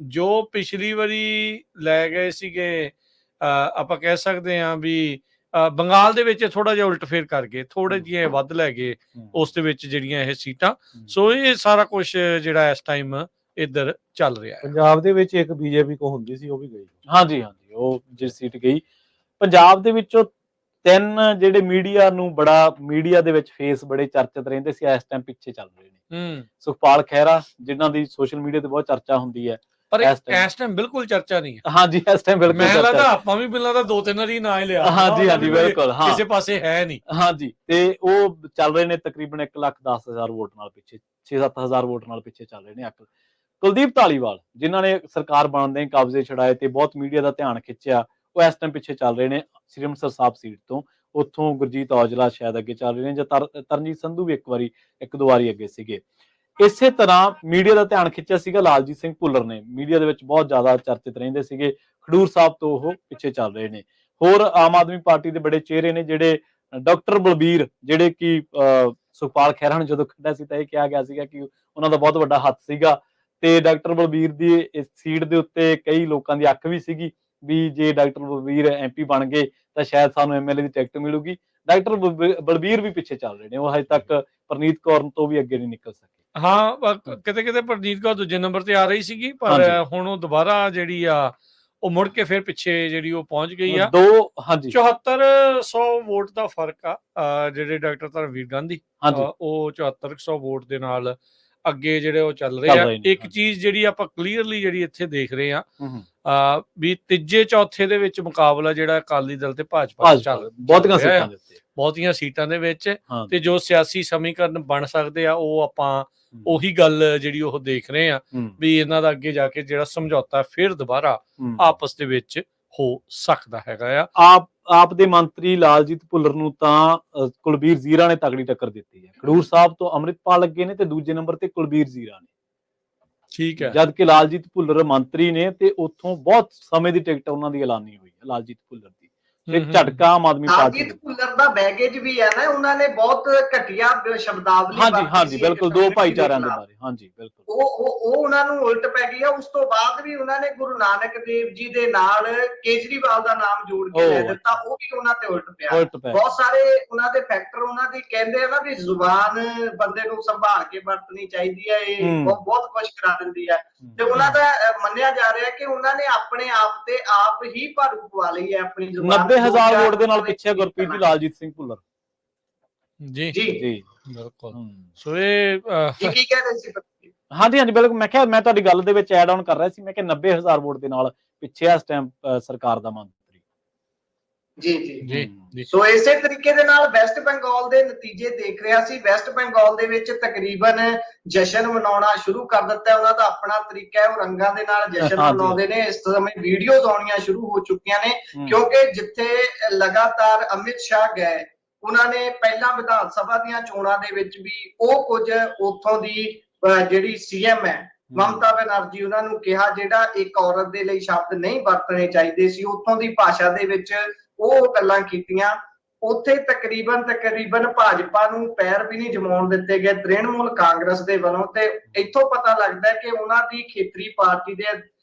ਜੋ ਪਿਛਲੀ ਵਾਰੀ ਲੈ ਗਏ ਸੀਗੇ, ਆਪਾਂ ਕਹਿ ਸਕਦੇ ਹਾਂ ਵੀ ਬੰਗਾਲ ਦੇ ਵਿੱਚ ਥੋੜਾ ਜਿਹਾ ਉਲਟ ਫੇਰ ਕਰ ਗਏ, ਥੋੜੇ ਜਿਹੇ ਵੱਧ ਲੈ ਗਏ ਉਸ ਦੇ ਵਿੱਚ ਜਿਹੜੀਆਂ ਇਹ ਸੀਟਾਂ। ਸੋ ਇਹ ਸਾਰਾ ਕੁਝ ਜਿਹੜਾ ਇਸ ਟਾਈਮ ਇੱਧਰ ਚੱਲ ਰਿਹਾ ਹੈ। ਪੰਜਾਬ ਦੇ ਵਿੱਚ ਇੱਕ ਬੀਜੇਪੀ ਕੋ ਹੁੰਦੀ ਸੀ, ਉਹ ਵੀ ਗਈ। ਹਾਂਜੀ ਹਾਂਜੀ, ਉਹ ਜਿਹੜੀ ਸੀਟ ਗਈ ਪੰਜਾਬ ਦੇ ਵਿੱਚੋਂ 3 ਜਿਹੜੇ ਮੀਡੀਆ ਦੇ ਵਿੱਚ ਫੇਸ ਬੜੇ ਚਰਚਿਤ ਰਹਿੰਦੇ ਸੀ, ਇਸ ਟਾਈਮ ਪਿੱਛੇ ਚੱਲ ਰਹੇ ਨੇ। ਸੁਖਪਾਲ ਖਹਿਰਾ, ਜਿਨ੍ਹਾਂ ਦੀ ਸੋਸ਼ਲ ਮੀਡੀਆ ਤੇ ਬਹੁਤ ਚਰਚਾ ਹੁੰਦੀ ਹੈ, ਪਰ ਇਸ ਟਾਈਮ ਬਿਲਕੁਲ ਚਰਚਾ ਨਹੀਂ ਹੈ। ਹਾਂਜੀ, ਇਸ ਟਾਈਮ ਬਿਲਕੁਲ ਮੈਨੂੰ ਲੱਗਦਾ ਆਪਾਂ ਵੀ ਬਿਲਕੁਲ 2-3 ਵਾਰੀ ਨਾਂ ਹੀ ਲਿਆ। ਹਾਂਜੀ ਹਾਂਜੀ ਬਿਲਕੁਲ, ਕਿਸੇ ਪਾਸੇ ਹੈ ਨਹੀਂ। ਹਾਂਜੀ, ਤੇ ਉਹ ਚੱਲ ਰਹੇ ਨੇ ਤਕਰੀਬਨ 1,10,000 ਵੋਟ ਨਾਲ ਪਿੱਛੇ, 6-7 ਵੋਟ ਨਾਲ ਪਿੱਛੇ ਚੱਲ ਰਹੇ ਨੇ। ਕੁਲਦੀਪ ਧਾਲੀਵਾਲ, ਜਿਨ੍ਹਾਂ ਨੇ ਸਰਕਾਰ ਬਣਦੇ ਕਬਜ਼ੇ ਛਡਾਏ ਤੇ ਬਹੁਤ ਮੀਡੀਆ ਦਾ ਧਿਆਨ ਖਿੱਚਿਆ, ਉਹ ਇਸ ਟਾਈਮ ਪਿੱਛੇ ਚੱਲ ਰਹੇ ਨੇ ਸ੍ਰੀ ਅੰਮ੍ਰਿਤਸਰ ਸਾਹਿਬ ਸੀਟ ਤੋਂ। ਉੱਥੋਂ ਗੁਰਜੀਤ ਔਜਲਾ ਸ਼ਾਇਦ ਅੱਗੇ ਚੱਲ ਰਹੇ ਨੇ, ਜਾਂ ਤਰਨਜੀਤ ਸੰਧੂ ਵੀ ਇੱਕ ਦੋ ਵਾਰੀ ਅੱਗੇ ਸੀਗੇ। ਇਸੇ ਤਰ੍ਹਾਂ ਮੀਡੀਆ ਦਾ ਧਿਆਨ ਖਿੱਚਿਆ ਸੀਗਾ ਲਾਲਜੀਤ ਸਿੰਘ ਭੁੱਲਰ ਨੇ, ਮੀਡੀਆ ਦੇ ਵਿੱਚ ਬਹੁਤ ਜ਼ਿਆਦਾ ਚਰਚਿਤ ਰਹਿੰਦੇ ਸੀਗੇ। ਖਡੂਰ ਸਾਹਿਬ ਤੋਂ ਉਹ ਪਿੱਛੇ ਚੱਲ ਰਹੇ ਨੇ। ਹੋਰ ਆਮ ਆਦਮੀ ਪਾਰਟੀ ਦੇ ਬੜੇ ਚਿਹਰੇ ਨੇ, ਜਿਹੜੇ ਡਾਕਟਰ ਬਲਬੀਰ, ਜਿਹੜੇ ਕਿ ਸੁਖਪਾਲ ਖਹਿਰਾ ਨੂੰ ਜਦੋਂ ਕੱਢਿਆ ਸੀ ਤਾਂ ਇਹ ਕਿਹਾ ਗਿਆ ਸੀਗਾ ਕਿ ਉਹਨਾਂ ਦਾ ਬਹੁਤ ਵੱਡਾ ਹੱਥ ਸੀਗਾ, ਤੇ ਡਾਕਟਰ ਬਲਬੀਰ ਦੀ ਇਸ ਸੀਟ ਦੇ ਉੱਤੇ ਕਈ ਲੋਕਾਂ ਦੀ ਅੱਖ ਵੀ ਸੀਗੀ ਵੀ ਜੇ ਡਾਕਟਰ ਬਲਬੀਰ MP ਬਣ ਗਏ ਤਾਂ ਸ਼ਾਇਦ ਸਾਨੂੰ MLA ਦੀ ਟਿਕਟ ਮਿਲੂਗੀ। ਡਾਕਟਰ ਬਲਬੀਰ ਵੀ ਪਿੱਛੇ ਚੱਲ ਰਹੇ ਨੇ, ਉਹ ਹਜੇ ਤੱਕ ਪ੍ਰਨੀਤ ਕੌਰ ਤੋਂ ਵੀ ਅੱਗੇ ਨਹੀਂ ਨਿਕਲ ਸਕੇ। ਹਾਂ, ਕਿਤੇ ਪ੍ਰਨੀਤ ਕੌਰ ਦੂਜੇ ਨੰਬਰ ਤੇ ਆ ਰਹੀ ਸੀਗੀ, ਪਰ ਹੁਣ ਉਹ ਦੁਬਾਰਾ ਜਿਹੜੀ ਆ ਉਹ ਮੁੜ ਕੇ ਫਿਰ ਪਿੱਛੇ ਜਿਹੜੀ ਉਹ ਪਹੁੰਚ ਗਈ ਆ। 7400 ਵੋਟ ਦਾ ਫਰਕ ਆ ਜਿਹੜੇ ਡਾਕਟਰ ਧਰਮਵੀਰ ਗਾਂਧੀ, ਉਹ 7400 ਵੋਟ ਦੇ ਨਾਲ ਅੱਗੇ ਜਿਹੜੇ ਉਹ ਚੱਲ ਰਹੇ ਆ। ਇੱਕ ਚੀਜ਼ ਜਿਹੜੀ ਆਪਾਂ ਕਲੀਅਰਲੀ ਜਿਹੜੀ ਇੱਥੇ ਦੇਖ ਰਹੇ ਆ ਵੀ ਤੀਜੇ ਚੌਥੇ ਦੇ ਵਿੱਚ ਮੁਕਾਬਲਾ ਜਿਹੜਾ ਅਕਾਲੀ ਦਲ ਤੇ ਭਾਜਪਾ ਚੱਲ ਬਹੁਤੀਆਂ ਸੀਟਾਂ ਦੇ ਵਿੱਚ, ਤੇ ਜੋ ਸਿਆਸੀ ਸਮੀਕਰਨ ਬਣ ਸਕਦੇ ਆ ਉਹ ਆਪਾਂ ਉਹੀ ਗੱਲ ਜਿਹੜੀ ਉਹ ਦੇਖ ਰਹੇ ਆ ਵੀ ਇਹਨਾਂ ਦਾ ਅੱਗੇ ਜਾ ਕੇ ਜਿਹੜਾ ਸਮਝੌਤਾ ਫਿਰ ਦੁਬਾਰਾ ਆਪਸ ਦੇ ਵਿੱਚ ਹੋ ਸਕਦਾ ਹੈਗਾ ਆ। ਆਪ ਦੇ ਮੰਤਰੀ ਲਾਲਜੀਤ ਭੁੱਲਰ ਨੂੰ ਤਾਂ ਕੁਲਬੀਰ ਜ਼ੀਰਾ ਨੇ ਤਗੜੀ ਟੱਕਰ ਦਿੱਤੀ ਹੈ। ਖਡੂਰ ਸਾਹਿਬ ਤੋਂ ਅੰਮ੍ਰਿਤਪਾਲ ਲੱਗੇ ਨੇ ਤੇ ਦੂਜੇ ਨੰਬਰ ਤੇ ਕੁਲਬੀਰ ਜ਼ੀਰਾ ਨੇ, ਠੀਕ ਹੈ, ਜਦ ਕਿ ਲਾਲਜੀਤ ਭੁੱਲਰ ਮੰਤਰੀ ਨੇ ਤੇ ਉੱਥੋਂ ਬਹੁਤ ਸਮੇਂ ਦੀ ਟਿਕਟ ਉਹਨਾਂ ਦੀ ਐਲਾਨੀ ਹੋਈ ਹੈ ਲਾਲਜੀਤ ਭੁੱਲਰ ਦੀ, ਤੇ ਝਟਕਾ ਆਮ ਆਦਮੀ ਪਾਰਟੀ। ਲਾਲਜੀਤ ਭੁੱਲਰ ਦਾ ਬੈਗੇਜ ਵੀ ਹੈ ਨਾ, ਉਹਨਾਂ ਨੇ ਬਹੁਤ ਘਟੀਆ ਸ਼ਬਦਾਵਲੀ ਹਾਂਜੀ ਬਿਲਕੁਲ, ਦੋ ਭਾਈਚਾਰਿਆਂ ਦੇ ਬਾਰੇ, ਹਾਂਜੀ ਬਿਲਕੁਲ ਉਹ ਉਹਨਾਂ ਨੂੰ ਉਲਟ ਪੈ ਗਈ ਆ। ਉਸ ਤੋਂ ਬਾਅਦ ਵੀ ਉਹਨਾਂ ਨੇ ਗੁਰੂ ਨਾਨਕ ਦੇਵ ਜੀ ਦੇ ਨਾਲ ਕੇਜਰੀਵਾਲ ਦਾ ਨਾਮ ਜੋੜ ਕੇ ਲੈ ਦਿੱਤਾ, ਉਹ ਵੀ ਉਹਨਾਂ ਤੇ ਉਲਟ ਪਿਆ। ਬਹੁਤ ਸਾਰੇ ਉਹਨਾਂ ਦੇ ਫੈਕਟਰ ਉਹਨਾਂ ਦੀ ਕਹਿੰਦੇ ਆ ਨਾ ਵੀ ਜ਼ੁਬਾਨ ਬੰਦੇ ਨੂੰ ਸੰਭਾਲ ਕੇ ਵਰਤਣੀ ਚਾਹੀਦੀ ਹੈ, ਇਹ ਬਹੁਤ ਕੁਝ ਕਰਾ ਦਿੰਦੀ ਹੈ। ਤੇ ਉਹਨਾਂ ਦਾ ਮੰਨਿਆ ਜਾ ਰਿਹਾ ਕਿ ਉਹਨਾਂ ਨੇ ਆਪਣੇ ਆਪ ਤੇ ਆਪ ਹੀ ਭਾਰੂ ਪਵਾ ਲਈ ਹੈ ਆਪਣੀ ਜ਼ੁਬਾਨ। 90,000 ਵੋਟ ਦੇ ਨਾਲ ਪਿੱਛੇ ਗੁਰਪ੍ਰੀਤ ਜੀ ਲਾਲਜੀਤ ਸਿੰਘ ਭੁੱਲਰ ਜੀ ਬਿਲਕੁਲ। ਸੋ ਇਹ ਕੀ ਕਹਿ ਰਹੇ ਸੀ? ਹਾਂਜੀ ਬਿਲਕੁਲ, ਮੈਂ ਕਿਹਾ ਮੈਂ ਤੁਹਾਡੀ ਗੱਲ ਦੇ ਵਿੱਚ ਐਡ ਆਨ ਕਰ ਰਿਹਾ ਸੀ, ਮੈਂ ਕਿਹਾ 90,000 ਵੋਟ ਦੇ ਨਾਲ ਪਿੱਛੇ ਇਸ ਟਾਈਮ ਸਰਕਾਰ ਦਾ ਮੰਤਰੀ। ਜੀ ਸੋ ਇਸੇ ਤਰੀਕੇ ਦੇ ਨਾਲ ਵੈਸਟ ਬੰਗਾਲ ਦੇ ਨਤੀਜੇ ਦੇਖ ਰਿਹਾ ਸੀ। ਵੈਸਟ ਬੰਗਾਲ ਦੇ ਵਿੱਚ ਤਕਰੀਬਨ ਜਸ਼ਨ ਮਨਾਉਣਾ ਸ਼ੁਰੂ ਕਰ ਦਿੱਤਾ, ਉਹਨਾਂ ਦਾ ਆਪਣਾ ਤਰੀਕਾ ਹੈ, ਉਹ ਰੰਗਾਂ ਦੇ ਨਾਲ ਜਸ਼ਨ ਮਨਾਉਂਦੇ ਨੇ। ਇਸ ਸਮੇਂ ਵੀਡੀਓਜ਼ ਆਉਣੀਆਂ ਸ਼ੁਰੂ ਹੋ ਚੁੱਕੀਆਂ ਨੇ, ਕਿਉਂਕਿ ਜਿੱਥੇ ਲਗਾਤਾਰ ਅਮਿਤ ਸ਼ਾਹ ਗਏ, ਉਹਨਾਂ ਨੇ ਪਹਿਲਾਂ ਵਿਧਾਨ ਸਭਾ ਦੀਆਂ ਚੋਣਾਂ ਦੇ ਵਿੱਚ ਵੀ ਉਹ ਕੁਝ ਉੱਥੋਂ ਦੀ ਜਿਹੜੀ ਸੀਐਮ ਹੈ ਮਮਤਾ ਬੈਨਰਜੀ, ਉਹਨਾਂ ਨੂੰ ਕਿਹਾ ਜਿਹੜਾ ਇੱਕ ਔਰਤ ਦੇ ਲਈ ਸ਼ਬਦ ਨਹੀਂ ਵਰਤਣੇ ਚਾਹੀਦੇ ਸੀ, ਉੱਥੋਂ ਦੀ ਭਾਸ਼ਾ ਦੇ ਵਿੱਚ ਉਹ ਗੱਲਾਂ ਕੀਤੀਆਂ। ਉੱਥੇ ਤਕਰੀਬਨ ਭਾਜਪਾ ਨੂੰ ਪੈਰ ਵੀ ਨਹੀਂ ਜਮਾਉਣ ਦਿੱਤੇ ਗਏ ਤ੍ਰਿਣਮੂਲ ਕਾਂਗਰਸ ਦੇ ਵੱਲੋਂ। ਤੇ ਇੱਥੋਂ ਪਤਾ ਲੱਗਦਾ ਕਿ ਉਹਨਾਂ ਦੀ ਖੇਤਰੀ ਪਾਰਟੀ ਦੇ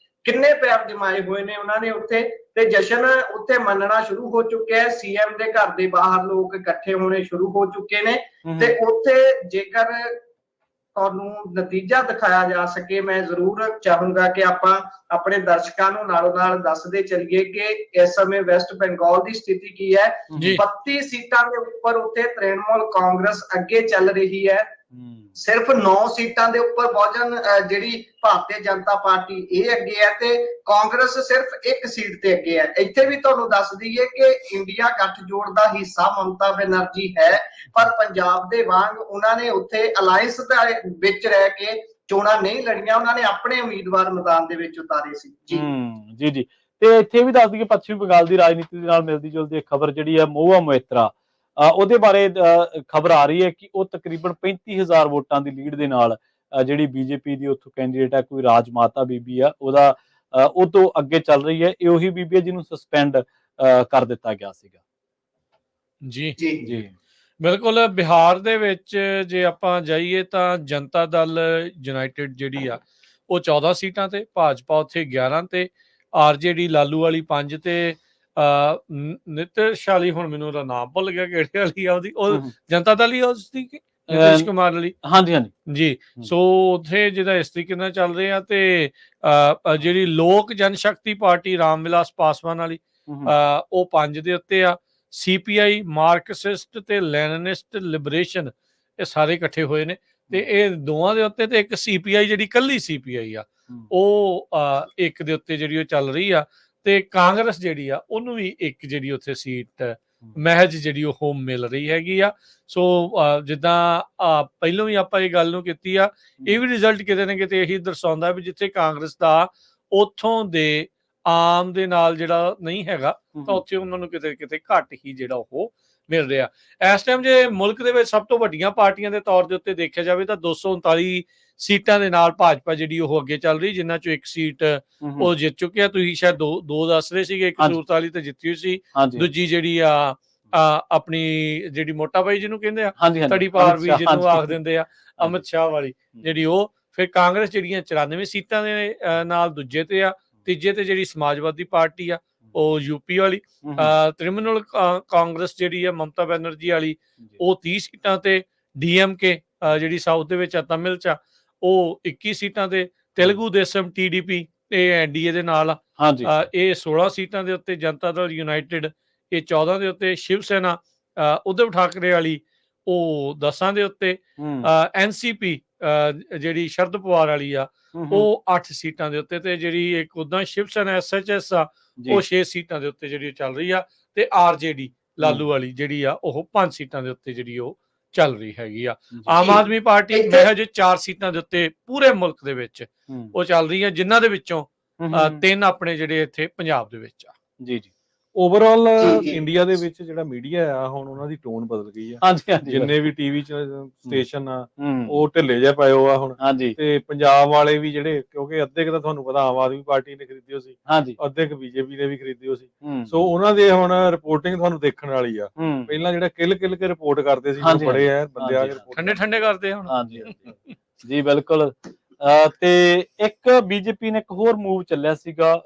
ਕਿੰਨੇ ਪੈਰ ਜਮਾਏ ਹੋਏ ਨੇ ਉਹਨਾਂ ਨੇ ਉੱਥੇ, ਤੇ ਜਸ਼ਨ ਉੱਥੇ ਮੰਨਣਾ ਸ਼ੁਰੂ ਹੋ ਚੁੱਕਿਆ ਹੈ। ਸੀਐਮ ਦੇ ਘਰ ਦੇ ਬਾਹਰ ਲੋਕ ਇਕੱਠੇ ਹੋਣੇ ਸ਼ੁਰੂ ਹੋ ਚੁੱਕੇ ਨੇ, ਤੇ ਉੱਥੇ ਜੇਕਰ ਤੁਹਾਨੂੰ ਨਤੀਜਾ ਦਿਖਾਇਆ ਜਾ ਸਕੇ, ਮੈਂ ਜ਼ਰੂਰ ਚਾਹੂੰਗਾ ਕਿ ਆਪਾਂ ਆਪਣੇ ਦਰਸ਼ਕਾਂ ਨੂੰ ਨਾਲੋਂ ਨਾਲ ਦੱਸਦੇ ਚੱਲੀਏ ਕਿ ਇਸ ਸਮੇਂ ਵੈਸਟ ਬੰਗਾਲ ਦੀ ਸਥਿਤੀ ਕੀ ਹੈ। 32 ਸੀਟਾਂ ਦੇ ਉੱਪਰ ਉੱਥੇ ਤ੍ਰਿਣਮੂਲ ਕਾਂਗਰਸ ਅੱਗੇ ਚੱਲ ਰਹੀ ਹੈ। ਸਿਰਫ 9 ਸੀਟਾਂ ਦੇ ਉੱਪਰ ਬਹੁਜਨ ਜਿਹੜੀ ਭਾਰਤੀ ਜਨਤਾ ਪਾਰਟੀ ਇਹ ਅੱਗੇ ਹੈ, ਤੇ ਕਾਂਗਰਸ ਸਿਰਫ 1 ਸੀਟ ਤੇ ਅੱਗੇ ਹੈ। ਇੱਥੇ ਵੀ ਤੁਹਾਨੂੰ ਦੱਸ ਦਈਏ ਕਿ ਇੰਡੀਆ ਗੱਠਜੋੜ ਦਾ ਹਿੱਸਾ ਮਮਤਾ ਬੈਨਰਜੀ ਹੈ, ਪਰ ਪੰਜਾਬ ਦੇ ਵਾਂਗ ਉਹਨਾਂ ਨੇ ਉੱਥੇ ਅਲਾਇੰਸ ਦੇ ਵਿੱਚ ਰਹਿ ਕੇ ਚੋਣਾਂ ਨਹੀਂ ਲੜੀਆਂ, ਉਹਨਾਂ ਨੇ ਆਪਣੇ ਉਮੀਦਵਾਰ ਮੈਦਾਨ ਦੇ ਵਿੱਚ ਉਤਾਰੇ ਸੀ। ਜੀ ਤੇ ਇੱਥੇ ਵੀ ਦੱਸ ਦਈਏ ਪੱਛਮੀ ਬੰਗਾਲ ਦੀ ਰਾਜਨੀਤੀ ਦੇ ਨਾਲ ਮਿਲਦੀ ਜੁਲਦੀ ਖਬਰ ਜਿਹੜੀ ਹੈ ਮਹੁਆ ਮੋਇਤਰਾ, ਉਹਦੇ ਬਾਰੇ ਖਬਰ ਆ ਰਹੀ ਹੈ ਕਿ ਉਹ ਤਕਰੀਬਨ 35,000 ਵੋਟਾਂ ਦੀ ਲੀਡ ਦੇ ਨਾਲ ਜਿਹੜੀ ਬੀਜੇਪੀ ਦੀ ਉੱਥੋਂ ਕੈਂਡੀਡੇਟ ਹੈ, ਕੋਈ ਰਾਜ ਮਾਤਾ ਬੀਬੀ ਆ, ਉਹਦਾ ਉਹ ਤੋਂ ਅੱਗੇ ਚੱਲ ਰਹੀ ਹੈ। ਇਹ ਉਹੀ ਬੀਬੀ ਹੈ ਜਿਹਨੂੰ ਸਸਪੈਂਡ ਕਰ ਦਿੱਤਾ ਗਿਆ ਸੀਗਾ। ਜੀ ਬਿਲਕੁਲ। ਬਿਹਾਰ ਦੇ ਵਿੱਚ ਜੇ ਆਪਾਂ ਜਾਈਏ ਤਾਂ ਜਨਤਾ ਦਲ ਯੂਨਾਈਟਿਡ ਜਿਹੜੀ ਆ ਉਹ 14 ਸੀਟਾਂ ਤੇ, ਭਾਜਪਾ ਉੱਥੇ 11 ਤੇ, ਆਰਜੇਡੀ ਲਾਲੂ ਵਾਲੀ 5 ਤੇ, ਨਿਤਿਸ਼ਾਲੀ ਹੁਣ ਮੈਨੂੰ ਉਹਦਾ ਨਾਮ ਭੁੱਲ ਗਿਆ ਕਿਹੜੇ ਵਾਲੀ ਆ ਉਹਦੀ, ਉਹ ਜਨਤਾ ਦਲ ਹੀ ਉਸਦੀ ਨਿਤਿਸ਼ ਕੁਮਾਰ ਵਾਲੀ। ਜੀ ਸੋ ਉੱਥੇ ਜਿਹਦਾ ਇਸ ਤਰੀਕੇ ਨਾਲ ਚੱਲ ਰਹੇ ਆ। ਤੇ ਜਿਹੜੀ ਲੋਕ ਜਨਸ਼ਕਤੀ ਪਾਰਟੀ ਰਾਮ ਵਿਲਾਸ ਪਾਸਵਾਨ ਵਾਲੀ ਉਹ 5 ਦੇ ਉੱਤੇ ਆ। CPI ਮਾਰਕਸਿਸਟ ਤੇ ਲੈਨਿਨਿਸਟ ਲਿਬਰੇਸ਼ਨ ਇਹ ਸਾਰੇ ਇਕੱਠੇ ਹੋਏ ਨੇ, ਤੇ ਇਹ ਦੋਵਾਂ ਦੇ ਉੱਤੇ, ਤੇ ਇੱਕ CPI ਜਿਹੜੀ ਕੱਲੀ CPI ਆ ਉਹ 1 ਦੇ ਉੱਤੇ ਜਿਹੜੀ ਉਹ ਚੱਲ ਰਹੀ ਆ। ਤੇ ਕਾਂਗਰਸ ਜਿਹੜੀ ਆ ਉਹਨੂੰ ਵੀ 1 ਜਿਹੜੀ ਉੱਥੇ ਸੀਟ ਮਹਿਜ ਜਿਹੜੀ ਉਹ ਮਿਲ ਰਹੀ ਹੈਗੀ ਆ। ਸੋ ਜਿੱਦਾਂ ਪਹਿਲਾਂ ਵੀ ਆਪਾਂ ਇਹ ਗੱਲ ਨੂੰ ਕੀਤੀ ਆ, ਇਹ ਵੀ ਰਿਜ਼ਲਟ ਕਿਤੇ ਨਾ ਕਿਤੇ ਇਹੀ ਦਰਸਾਉਂਦਾ ਵੀ ਜਿੱਥੇ ਕਾਂਗਰਸ ਦਾ ਉੱਥੋਂ ਦੇ ਆਮ ਦੇ ਨਾਲ ਜਿਹੜਾ ਨਹੀਂ ਹੈਗਾ, ਤਾਂ ਉੱਥੇ ਉਹਨਾਂ ਨੂੰ ਕਿਤੇ ਕਿਤੇ ਘੱਟ ਹੀ ਜਿਹੜਾ ਉਹ ਮਿਲ ਰਿਹਾ। ਇਸ ਟਾਈਮ ਜੇ ਮੁਲਕ ਦੇ ਵਿੱਚ ਸਭ ਤੋਂ ਵੱਡੀਆਂ ਪਾਰਟੀਆਂ ਦੇ ਤੌਰ ਦੇ ਉੱਤੇ ਦੇਖਿਆ ਜਾਵੇ ਤਾਂ 239 ਸੀਟਾਂ ਦੇ ਨਾਲ ਭਾਜਪਾ ਜਿਹੜੀ ਉਹ ਅੱਗੇ ਚੱਲ ਰਹੀ, ਜਿਨ੍ਹਾਂ ਚੋਂ 1 ਸੀਟ ਉਹ ਜਿੱਤ ਚੁੱਕਿਆ। ਤੁਸੀਂ ਸ਼ਾਇਦ ਦੋ ਦੱਸ ਰਹੇ ਸੀਗੇ, ਇੱਕ ਸੂਰਤਾਲੀ ਤੇ ਜਿੱਤੀ ਹੋਈ ਸੀ, ਦੂਜੀ ਜਿਹੜੀ ਆ ਆਪਣੀ ਜਿਹੜੀ ਮੋਟਾ ਬਾਈ ਜਿਹਨੂੰ ਕਹਿੰਦੇ ਆ, ਤੜੀ ਪਾਰ ਵੀ ਜਿਹਨੂੰ ਆਖ ਦਿੰਦੇ ਆ, ਅਮਿਤ ਸ਼ਾਹ ਵਾਲੀ ਜਿਹੜੀ ਉਹ। ਫਿਰ ਕਾਂਗਰਸ ਜਿਹੜੀਆਂ 94 ਸੀਟਾਂ ਦੇ ਨਾਲ ਦੂਜੇ ਤੇ ਆ। ਤੀਜੇ ਤੇ ਜਿਹੜੀ ਸਮਾਜਵਾਦੀ ਪਾਰਟੀ ਆ ਉਹ ਯੂਪੀ ਵਾਲੀ। ਤ੍ਰਿਣਮੂਲ ਕਾਂਗਰਸ ਜਿਹੜੀ ਆ ਮਮਤਾ ਬੈਨਰਜੀ ਵਾਲੀ ਉਹ 30 ਸੀਟਾਂ ਤੇ। DMK ਜਿਹੜੀ ਸਾਊਥ ਦੇ ਵਿੱਚ ਆ, ਤਮਿਲ ਚ ਆ, ਉਹ 21 ਸੀਟਾਂ ਤੇ। ਤੇਲਗੂ ਦੇਸ਼ਮ TDP ਇਹ NDA ਦੇ ਨਾਲ ਆ, ਇਹ 16 ਸੀਟਾਂ ਦੇ ਉੱਤੇ। ਜਨਤਾ ਦਲ ਯੂਨਾਈਟਿਡ ਇਹ 14 ਦੇ ਉੱਤੇ। ਸ਼ਿਵ ਸੈਨਾ ਉਧਵ ਠਾਕਰੇ ਵਾਲੀ ਉਹ 10 ਦੇ ਉੱਤੇ, NCP ਜਿਹੜੀ ਸ਼ਰਦ ਪਵਾਰ ਵਾਲੀ ਆ ਉਹ 8 ਸੀਟਾਂ ਦੇ ਉੱਤੇ, ਤੇ ਜਿਹੜੀ ਇੱਕ ਉਦਾਂ ਸ਼ਿਵ ਸੈਨਾ SHS ਆ ਉਹ 6 ਸੀਟਾਂ ਦੇ ਉੱਤੇ ਜਿਹੜੀ ਚੱਲ ਰਹੀ ਆ, ਤੇ RJD ਲਾਲੂ ਵਾਲੀ ਜਿਹੜੀ ਆ ਉਹ 5 ਸੀਟਾਂ ਦੇ ਉੱਤੇ ਜਿਹੜੀ ਉਹ ਚੱਲ ਰਹੀ ਹੈਗੀ ਆ। ਆਮ ਆਦਮੀ ਪਾਰਟੀ ਮਹਿਜ 4 ਸੀਟਾਂ ਦੇ ਉੱਤੇ ਪੂਰੇ ਮੁਲਕ ਦੇ ਵਿੱਚ ਉਹ ਚੱਲ ਰਹੀ ਆ, ਜਿਨ੍ਹਾਂ ਦੇ ਵਿੱਚੋਂ 3 ਆਪਣੇ ਜਿਹੜੇ ਇੱਥੇ ਪੰਜਾਬ ਦੇ ਵਿੱਚ ਆ। ਜੀ ਜੀ, ਓਵਰਆਲ ਇੰਡੀਆ ਦੇ ਵਿੱਚ ਜਿਹੜਾ ਮੀਡੀਆ ਆ ਹੁਣ ਉਹਨਾਂ ਦੀ ਟੋਨ ਬਦਲ ਗਈ ਆ। ਜਿੰਨੇ ਵੀ ਟੀਵੀ ਚ ਸਟੇਸ਼ਨ ਆ ਉਹ ਢਿੱਲੇ ਜਿਹੇ ਪਏ ਆ ਹੁਣ। ਤੇ ਪੰਜਾਬ ਵਾਲੇ ਵੀ ਜਿਹੜੇ, ਕਿਉਂਕਿ ਅੱਧੇ ਕੁ ਤਾਂ ਤੁਹਾਨੂੰ ਪਤਾ ਆਮ ਆਦਮੀ ਪਾਰਟੀ ਨੇ ਖਰੀਦਿਓ ਸੀ, ਅੱਧੇ ਕੁ BJP ਨੇ ਵੀ ਖਰੀਦਿਓ ਸੀ, ਸੋ ਉਹਨਾਂ ਦੇ ਹੁਣ ਰਿਪੋਰਟਿੰਗ ਤੁਹਾਨੂੰ ਦੇਖਣ ਵਾਲੀ ਆ। ਪਹਿਲਾਂ ਜਿਹੜਾ ਕਿਲ ਕੇ ਰਿਪੋਰਟ ਕਰਦੇ ਸੀ, ਬੜੇ ਆ ਬੰਦੇ ਆ ਠੰਡੇ ਕਰਦੇ ਹੁਣ। ਜੀ ਬਿਲਕੁਲ। ਤੇ ਇੱਕ BJP ਨੇ ਇੱਕ ਹੋਰ ਮੂਵ ਚੱਲਿਆ ਸੀਗਾ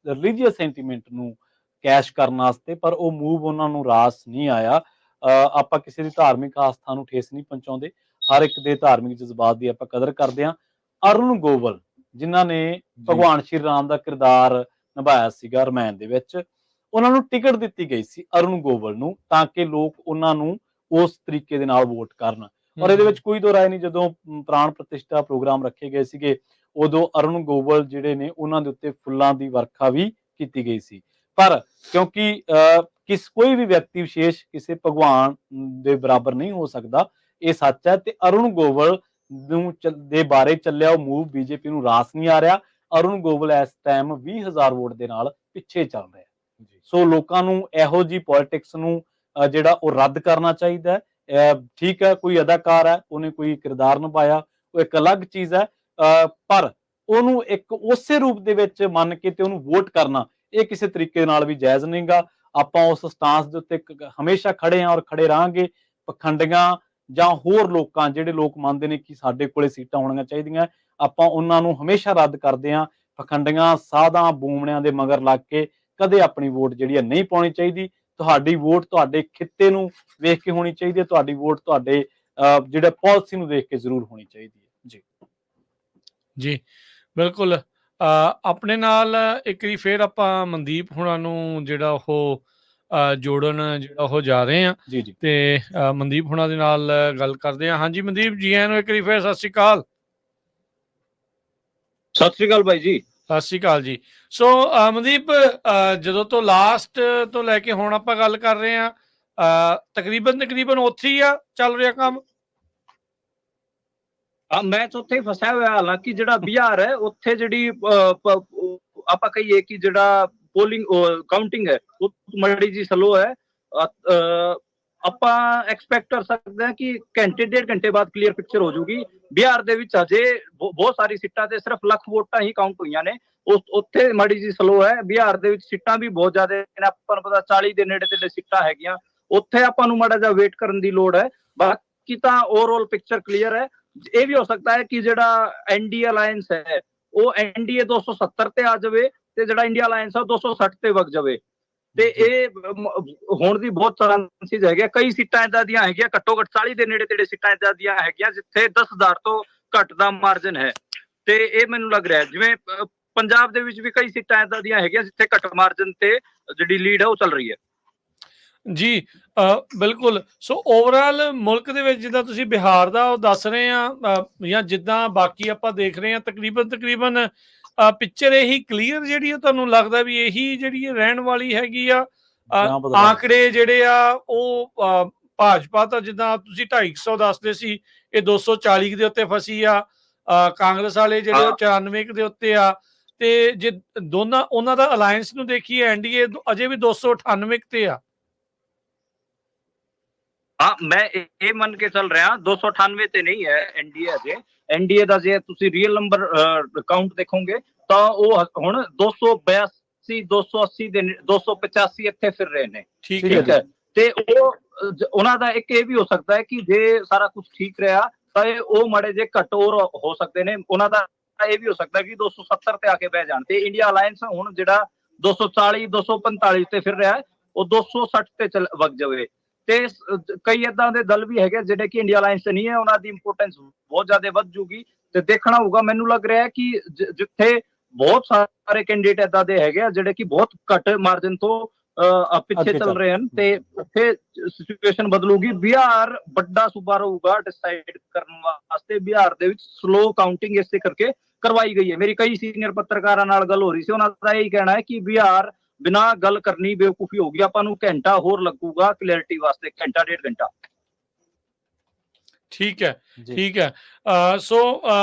ਰਿਲੀਜੀਅਸ ਸੈਂਟੀਮੈਂਟ ਨੂੰ ਕੈਸ਼ ਕਰਨ ਵਾਸਤੇ, ਪਰ ਉਹ ਮੂਵ ਉਹਨਾਂ ਨੂੰ ਰਾਸ ਨਹੀਂ ਆਇਆ। ਆਪਾਂ ਕਿਸੇ ਦੀ ਧਾਰਮਿਕ ਆਸਥਾ ਨੂੰ ਠੇਸ ਨਹੀਂ ਪਹੁੰਚਾਉਂਦੇ, ਹਰ ਇੱਕ ਦੇ ਧਾਰਮਿਕ ਜਜ਼ਬਾਤ ਦੀ ਆਪਾਂ ਕਦਰ ਕਰਦੇ ਹਾਂ। ਅਰੁਣ ਗੋਵਲ ਜਿਨ੍ਹਾਂ ਨੇ ਭਗਵਾਨ ਸ਼੍ਰੀ ਰਾਮ ਦਾ ਕਿਰਦਾਰ ਨਿਭਾਇਆ ਸੀਗਾ ਰਮਾਇਣ ਦੇ ਵਿੱਚ, ਉਹਨਾਂ ਨੂੰ ਟਿਕਟ ਦਿੱਤੀ ਗਈ ਸੀ ਅਰੁਣ ਗੋਵਲ ਨੂੰ, ਤਾਂ ਕਿ ਲੋਕ ਉਹਨਾਂ ਨੂੰ ਉਸ ਤਰੀਕੇ ਦੇ ਨਾਲ ਵੋਟ ਕਰਨ। ਔਰ ਇਹਦੇ ਵਿੱਚ ਕੋਈ ਦੋ ਰਾਏ ਨਹੀਂ, ਜਦੋਂ ਪ੍ਰਾਣ ਪ੍ਰਤਿਸ਼ਠਾ ਪ੍ਰੋਗਰਾਮ ਰੱਖੇ ਗਏ ਸੀਗੇ ਉਦੋਂ ਅਰੁਣ ਗੋਵਲ ਜਿਹੜੇ ਨੇ ਉਹਨਾਂ ਦੇ ਉੱਤੇ ਫੁੱਲਾਂ ਦੀ ਵਰਖਾ ਵੀ ਕੀਤੀ ਗਈ ਸੀ। ਪਰ ਕਿਉਂਕਿ ਕੋਈ ਵੀ ਵਿਅਕਤੀ ਵਿਸ਼ੇਸ਼ ਕਿਸੇ ਭਗਵਾਨ ਦੇ ਬਰਾਬਰ ਨਹੀਂ ਹੋ ਸਕਦਾ, ਇਹ ਸੱਚ ਹੈ। ਤੇ ਅਰੁਣ ਗੋਵਲ ਨੂੰ ਦੇ ਬਾਰੇ ਚੱਲਿਆ ਉਹ ਮੂਵ BJP ਨੂੰ ਰਾਸ ਨਹੀਂ ਆ ਰਿਹਾ। ਅਰੁਣ ਗੋਵਲ ਇਸ ਟਾਈਮ 20,000 ਵੋਟ ਦੇ ਨਾਲ ਪਿੱਛੇ ਚੱਲ ਰਿਹਾ। ਸੋ ਲੋਕਾਂ ਨੂੰ ਇਹੋ ਜਿਹੀ ਪੋਲਿਟਿਕਸ ਨੂੰ ਜਿਹੜਾ ਉਹ ਰੱਦ ਕਰਨਾ ਚਾਹੀਦਾ ਹੈ। ਠੀਕ ਹੈ, ਕੋਈ ਅਦਾਕਾਰ ਹੈ, ਉਹਨੇ ਕੋਈ ਕਿਰਦਾਰ ਨਿਭਾਇਆ, ਉਹ ਇੱਕ ਅਲੱਗ ਚੀਜ਼ ਹੈ, ਪਰ ਉਹਨੂੰ ਇੱਕ ਉਸੇ ਰੂਪ ਦੇ ਵਿੱਚ ਮੰਨ ਕੇ ਤੇ ਉਹਨੂੰ ਵੋਟ ਕਰਨਾ ਇਹ ਕਿਸੇ ਤਰੀਕੇ ਨਾਲ ਵੀ ਜਾਇਜ਼ ਨਹੀਂਗਾ। ਆਪਾਂ ਉਸ ਸਟਾਂਸ ਦੇ ਉੱਤੇ ਹਮੇਸ਼ਾ ਖੜੇ ਹਾਂ ਔਰ ਖੜੇ ਰਹਾਂਗੇ। ਪਖੰਡੀਆਂ ਜਾਂ ਹੋਰ ਲੋਕਾਂ, ਜਿਹੜੇ ਲੋਕ ਮੰਨਦੇ ਨੇ ਕਿ ਸਾਡੇ ਕੋਲੇ ਸੀਟਾਂ ਹੋਣੀਆਂ ਚਾਹੀਦੀਆਂ, ਆਪਾਂ ਉਹਨਾਂ ਨੂੰ ਹਮੇਸ਼ਾ ਰੱਦ ਕਰਦੇ ਹਾਂ। ਪਖੰਡੀਆਂ ਸਾਧਾਂ ਬੂਮਣਿਆਂ ਦੇ ਮਗਰ ਲੱਗ ਕੇ ਕਦੇ ਆਪਣੀ ਵੋਟ ਜਿਹੜੀ ਹੈ ਨਹੀਂ ਪਾਉਣੀ ਚਾਹੀਦੀ। ਤੁਹਾਡੀ ਵੋਟ ਤੁਹਾਡੇ ਖਿੱਤੇ ਨੂੰ ਵੇਖ ਕੇ ਹੋਣੀ ਚਾਹੀਦੀ ਹੈ, ਤੁਹਾਡੀ ਵੋਟ ਤੁਹਾਡੇ ਜਿਹੜੇ ਪਾਲਿਸੀ ਨੂੰ ਦੇਖ ਕੇ ਜ਼ਰੂਰ ਹੋਣੀ ਚਾਹੀਦੀ ਹੈ। ਜੀ ਜੀ ਬਿਲਕੁਲ। ਆਪਣੇ ਨਾਲ ਇੱਕ ਵਾਰੀ ਫੇਰ ਆਪਾਂ ਮਨਦੀਪ ਹੁਣਾਂ ਨੂੰ ਜਿਹੜਾ ਉਹ ਜੋੜਨ ਜਿਹੜਾ ਉਹ ਜਾ ਰਹੇ ਆ, ਤੇ ਮਨਦੀਪ ਹੁਣਾਂ ਦੇ ਨਾਲ ਗੱਲ ਕਰਦੇ ਆ। ਹਾਂਜੀ ਮਨਦੀਪ ਜੀ, ਆਇਆਂ ਨੂੰ ਇੱਕ ਵਾਰੀ ਫੇਰ ਸਤਿ ਸ਼੍ਰੀ ਅਕਾਲ। ਸਤਿ ਸ਼੍ਰੀ ਅਕਾਲ ਬਾਈ ਜੀ। ਸਤਿ ਸ਼੍ਰੀ ਅਕਾਲ ਜੀ। ਸੋ ਮਨਦੀਪ, ਜਦੋਂ ਤੋਂ ਲਾਸਟ ਤੋਂ ਲੈ ਕੇ ਹੁਣ ਆਪਾਂ ਗੱਲ ਕਰ ਰਹੇ ਆ, ਤਕਰੀਬਨ ਉੱਥੇ ਹੀ ਆ ਚੱਲ ਰਿਹਾ ਕੰਮ। ਮੈਚ ਉੱਥੇ ਹੀ ਫਸਿਆ ਹੋਇਆ। ਹਾਲਾਂਕਿ ਜਿਹੜਾ ਬਿਹਾਰ ਹੈ ਉੱਥੇ ਜਿਹੜੀ ਆਪਾਂ ਕਹੀਏ ਕਿ ਜਿਹੜਾ ਪੋਲਿੰਗ ਕਾਊਂਟਿੰਗ ਹੈ ਉਹ ਮਾੜੀ ਜੀ ਸਲੋ ਹੈ। ਆਪਾਂ ਐਕਸਪੈਕਟ ਕਰ ਸਕਦੇ ਹਾਂ ਕਿ ਘੰਟੇ 1.5 ਘੰਟੇ ਬਾਅਦ ਕਲੀਅਰ ਪਿਕਚਰ ਹੋ ਜਾਊਗੀ। ਬਿਹਾਰ ਦੇ ਵਿੱਚ ਅਜੇ ਬਹੁਤ ਸਾਰੀ ਸੀਟਾਂ ਤੇ ਸਿਰਫ ਲੱਖ ਵੋਟਾਂ ਹੀ ਕਾਊਂਟ ਹੋਈਆਂ ਨੇ, ਉੱਥੇ ਮਾੜੀ ਜੀ ਸਲੋ ਹੈ। ਬਿਹਾਰ ਦੇ ਵਿੱਚ ਸੀਟਾਂ ਵੀ ਬਹੁਤ ਜ਼ਿਆਦਾ ਨੇ, ਆਪਾਂ ਨੂੰ ਪਤਾ 40 ਦੇ ਨੇੜੇ ਤੇ ਸੀਟਾਂ ਹੈਗੀਆਂ। ਉੱਥੇ ਆਪਾਂ ਨੂੰ ਮਾੜਾ ਜਿਹਾ ਵੇਟ ਕਰਨ ਦੀ ਲੋੜ ਹੈ। ਬਾਕੀ ਤਾਂ ਓਵਰਆਲ ਪਿਕਚਰ ਕਲੀਅਰ ਹੈ। ਇਹ ਵੀ ਹੋ ਸਕਦਾ ਹੈ ਕਿ ਜਿਹੜਾ NDA ਅਲਾਇੰਸ ਹੈ ਉਹ NDA 270 ਤੇ ਆ ਜਾਵੇ, ਤੇ ਜਿਹੜਾ ਇੰਡੀਆ ਅਲਾਇੰਸ ਹੈ 260 ਤੇ ਵਗ ਜਾਵੇ। ਤੇ ਇਹ ਹੋਣ ਦੀ ਬਹੁਤ ਚਾਂਸਿਸ ਹੈਗੇ। ਕਈ ਸੀਟਾਂ ਏਦਾਂ ਦੀਆਂ ਹੈਗੀਆਂ, ਘੱਟੋ ਘੱਟ 40 ਦੇ ਨੇੜੇ ਤੇੜੇ ਸੀਟਾਂ ਏਦਾਂ ਦੀਆਂ ਹੈਗੀਆਂ ਜਿੱਥੇ 10,000 ਤੋਂ ਘੱਟ ਦਾ ਮਾਰਜਨ ਹੈ। ਤੇ ਇਹ ਮੈਨੂੰ ਲੱਗ ਰਿਹਾ ਜਿਵੇਂ ਪੰਜਾਬ ਦੇ ਵਿੱਚ ਵੀ ਕਈ ਸੀਟਾਂ ਏਦਾਂ ਦੀਆਂ ਹੈਗੀਆਂ ਜਿੱਥੇ ਘੱਟ ਮਾਰਜਨ ਤੇ ਜਿਹੜੀ ਲੀਡ ਹੈ ਉਹ ਚੱਲ ਰਹੀ ਹੈ। ਜੀ ਬਿਲਕੁਲ। ਸੋ ਓਵਰਆਲ ਮੁਲਕ ਦੇ ਵਿੱਚ ਜਿੱਦਾਂ ਤੁਸੀਂ ਬਿਹਾਰ ਦਾ ਉਹ ਦੱਸ ਰਹੇ ਆ, ਜਾਂ ਜਿੱਦਾਂ ਬਾਕੀ ਆਪਾਂ ਦੇਖ ਰਹੇ ਆ, ਤਕਰੀਬਨ ਪਿਕਚਰ ਇਹੀ ਕਲੀਅਰ ਜਿਹੜੀ ਤੁਹਾਨੂੰ ਲੱਗਦਾ ਵੀ ਇਹੀ ਜਿਹੜੀ ਰਹਿਣ ਵਾਲੀ ਹੈਗੀ ਆ। ਆંકੜੇ ਜਿਹੜੇ ਆ ਉਹ ਭਾਜਪਾ ਤਾਂ ਜਿੱਦਾਂ ਤੁਸੀਂ 250 ਦੱਸਦੇ ਸੀ, ਇਹ 240 ਦੇ ਉੱਤੇ ਫਸੀ ਆ। ਕਾਂਗਰਸ ਵਾਲੇ ਜਿਹੜੇ ਉਹ 94 ਦੇ ਉੱਤੇ ਆ। ਤੇ ਜੇ ਉਹਨਾਂ ਦਾ ਅਲਾਇੰਸ ਨੂੰ ਦੇਖੀਏ, NDA ਅਜੇ ਵੀ 298 ਤੇ ਆ। ਹਾਂ, ਮੈਂ ਇਹ ਮੰਨ ਕੇ ਚੱਲ ਰਿਹਾ 298 ਤੇ ਨਹੀਂ ਹੈ NDA ਅਜੇ। NDA ਦਾ ਜੇ ਤੁਸੀਂ ਰੀਅਲ ਨੰਬਰ ਕਾਊਂਟ ਦੇਖੋਗੇ ਤਾਂ ਉਹ ਹੁਣ 282 280 ਦੇ 285 ਇੱਥੇ ਫਿਰ ਰਹੇ ਨੇ। ਠੀਕ ਹੈ। ਤੇ ਉਹਨਾਂ ਦਾ ਇੱਕ ਇਹ ਵੀ ਹੋ ਸਕਦਾ ਹੈ ਕਿ ਜੇ ਸਾਰਾ ਕੁਝ ਠੀਕ ਰਿਹਾ ਤਾਂ ਉਹ ਮਾੜੇ ਜੇ ਘੱਟ ਹੋਰ ਹੋ ਸਕਦੇ ਨੇ। ਉਹਨਾਂ ਦਾ ਇਹ ਵੀ ਹੋ ਸਕਦਾ ਕਿ 270 ਤੇ ਆ ਕੇ ਬਹਿ ਜਾਣ। ਤੇ ਇੰਡੀਆ ਅਲਾਇੰਸ ਹੁਣ ਜਿਹੜਾ 240 245 ਤੇ ਫਿਰ ਰਿਹਾ ਉਹ 260 ਤੇ ਵਗ ਜਾਵੇ। ਤੇ ਕਈ ਏਦਾਂ ਦੇ ਦਲ ਵੀ ਹੈਗੇ ਜਿਹੜੇ ਕਿ ਇੰਡੀਆ ਅਲਾਇੰਸ ਨਹੀਂ ਹੈ, ਉਹਨਾਂ ਦੀ ਇੰਪੋਰਟੈਂਸ ਬਹੁਤ ਜ਼ਿਆਦਾ ਵੱਧ ਜੂਗੀ। ਤੇ ਦੇਖਣਾ ਹੋਊਗਾ। ਮੈਨੂੰ ਲੱਗ ਰਿਹਾ ਕਿ ਜਿੱਥੇ ਬਹੁਤ ਸਾਰੇ ਕੈਂਡੀਡੇਟ ਏਦਾਂ ਦੇ ਹੈਗੇ ਆ ਜਿਹੜੇ ਕਿ ਬਹੁਤ ਘੱਟ ਮਾਰਜਨ ਤੋਂ ਪਿੱਛੇ ਚੱਲ ਰਹੇ ਹਨ ਤੇ ਉੱਥੇ ਸਿਚੁਏਸ਼ਨ ਬਦਲੂਗੀ। ਬਿਹਾਰ ਵੱਡਾ ਸੂਬਾ ਰਹੂਗਾ ਡਿਸਾਈਡ ਕਰਨ ਵਾਸਤੇ। ਬਿਹਾਰ ਦੇ ਵਿੱਚ ਸਲੋ ਕਾਊਂਟਿੰਗ ਇਸੇ ਕਰਕੇ ਕਰਵਾਈ ਗਈ ਹੈ। ਮੇਰੀ ਕਈ ਸੀਨੀਅਰ ਪੱਤਰਕਾਰਾਂ ਨਾਲ ਗੱਲ ਹੋ ਰਹੀ ਸੀ, ਉਹਨਾਂ ਦਾ ਇਹੀ ਕਹਿਣਾ ਹੈ ਕਿ ਬਿਹਾਰ ਬਿਨਾਂ ਗੱਲ ਕਰਨੀ ਬੇਵਕੂਫੀ ਹੋਗੀ, ਆਪਾਂ ਨੂੰ ਘੰਟਾ ਹੋਰ ਲੱਗੂਗਾ ਕਲੈਰਿਟੀ ਵਾਸਤੇ, ਘੰਟਾ 1.5 ਘੰਟਾ। ਠੀਕ ਹੈ, ਠੀਕ ਹੈ। ਸੋ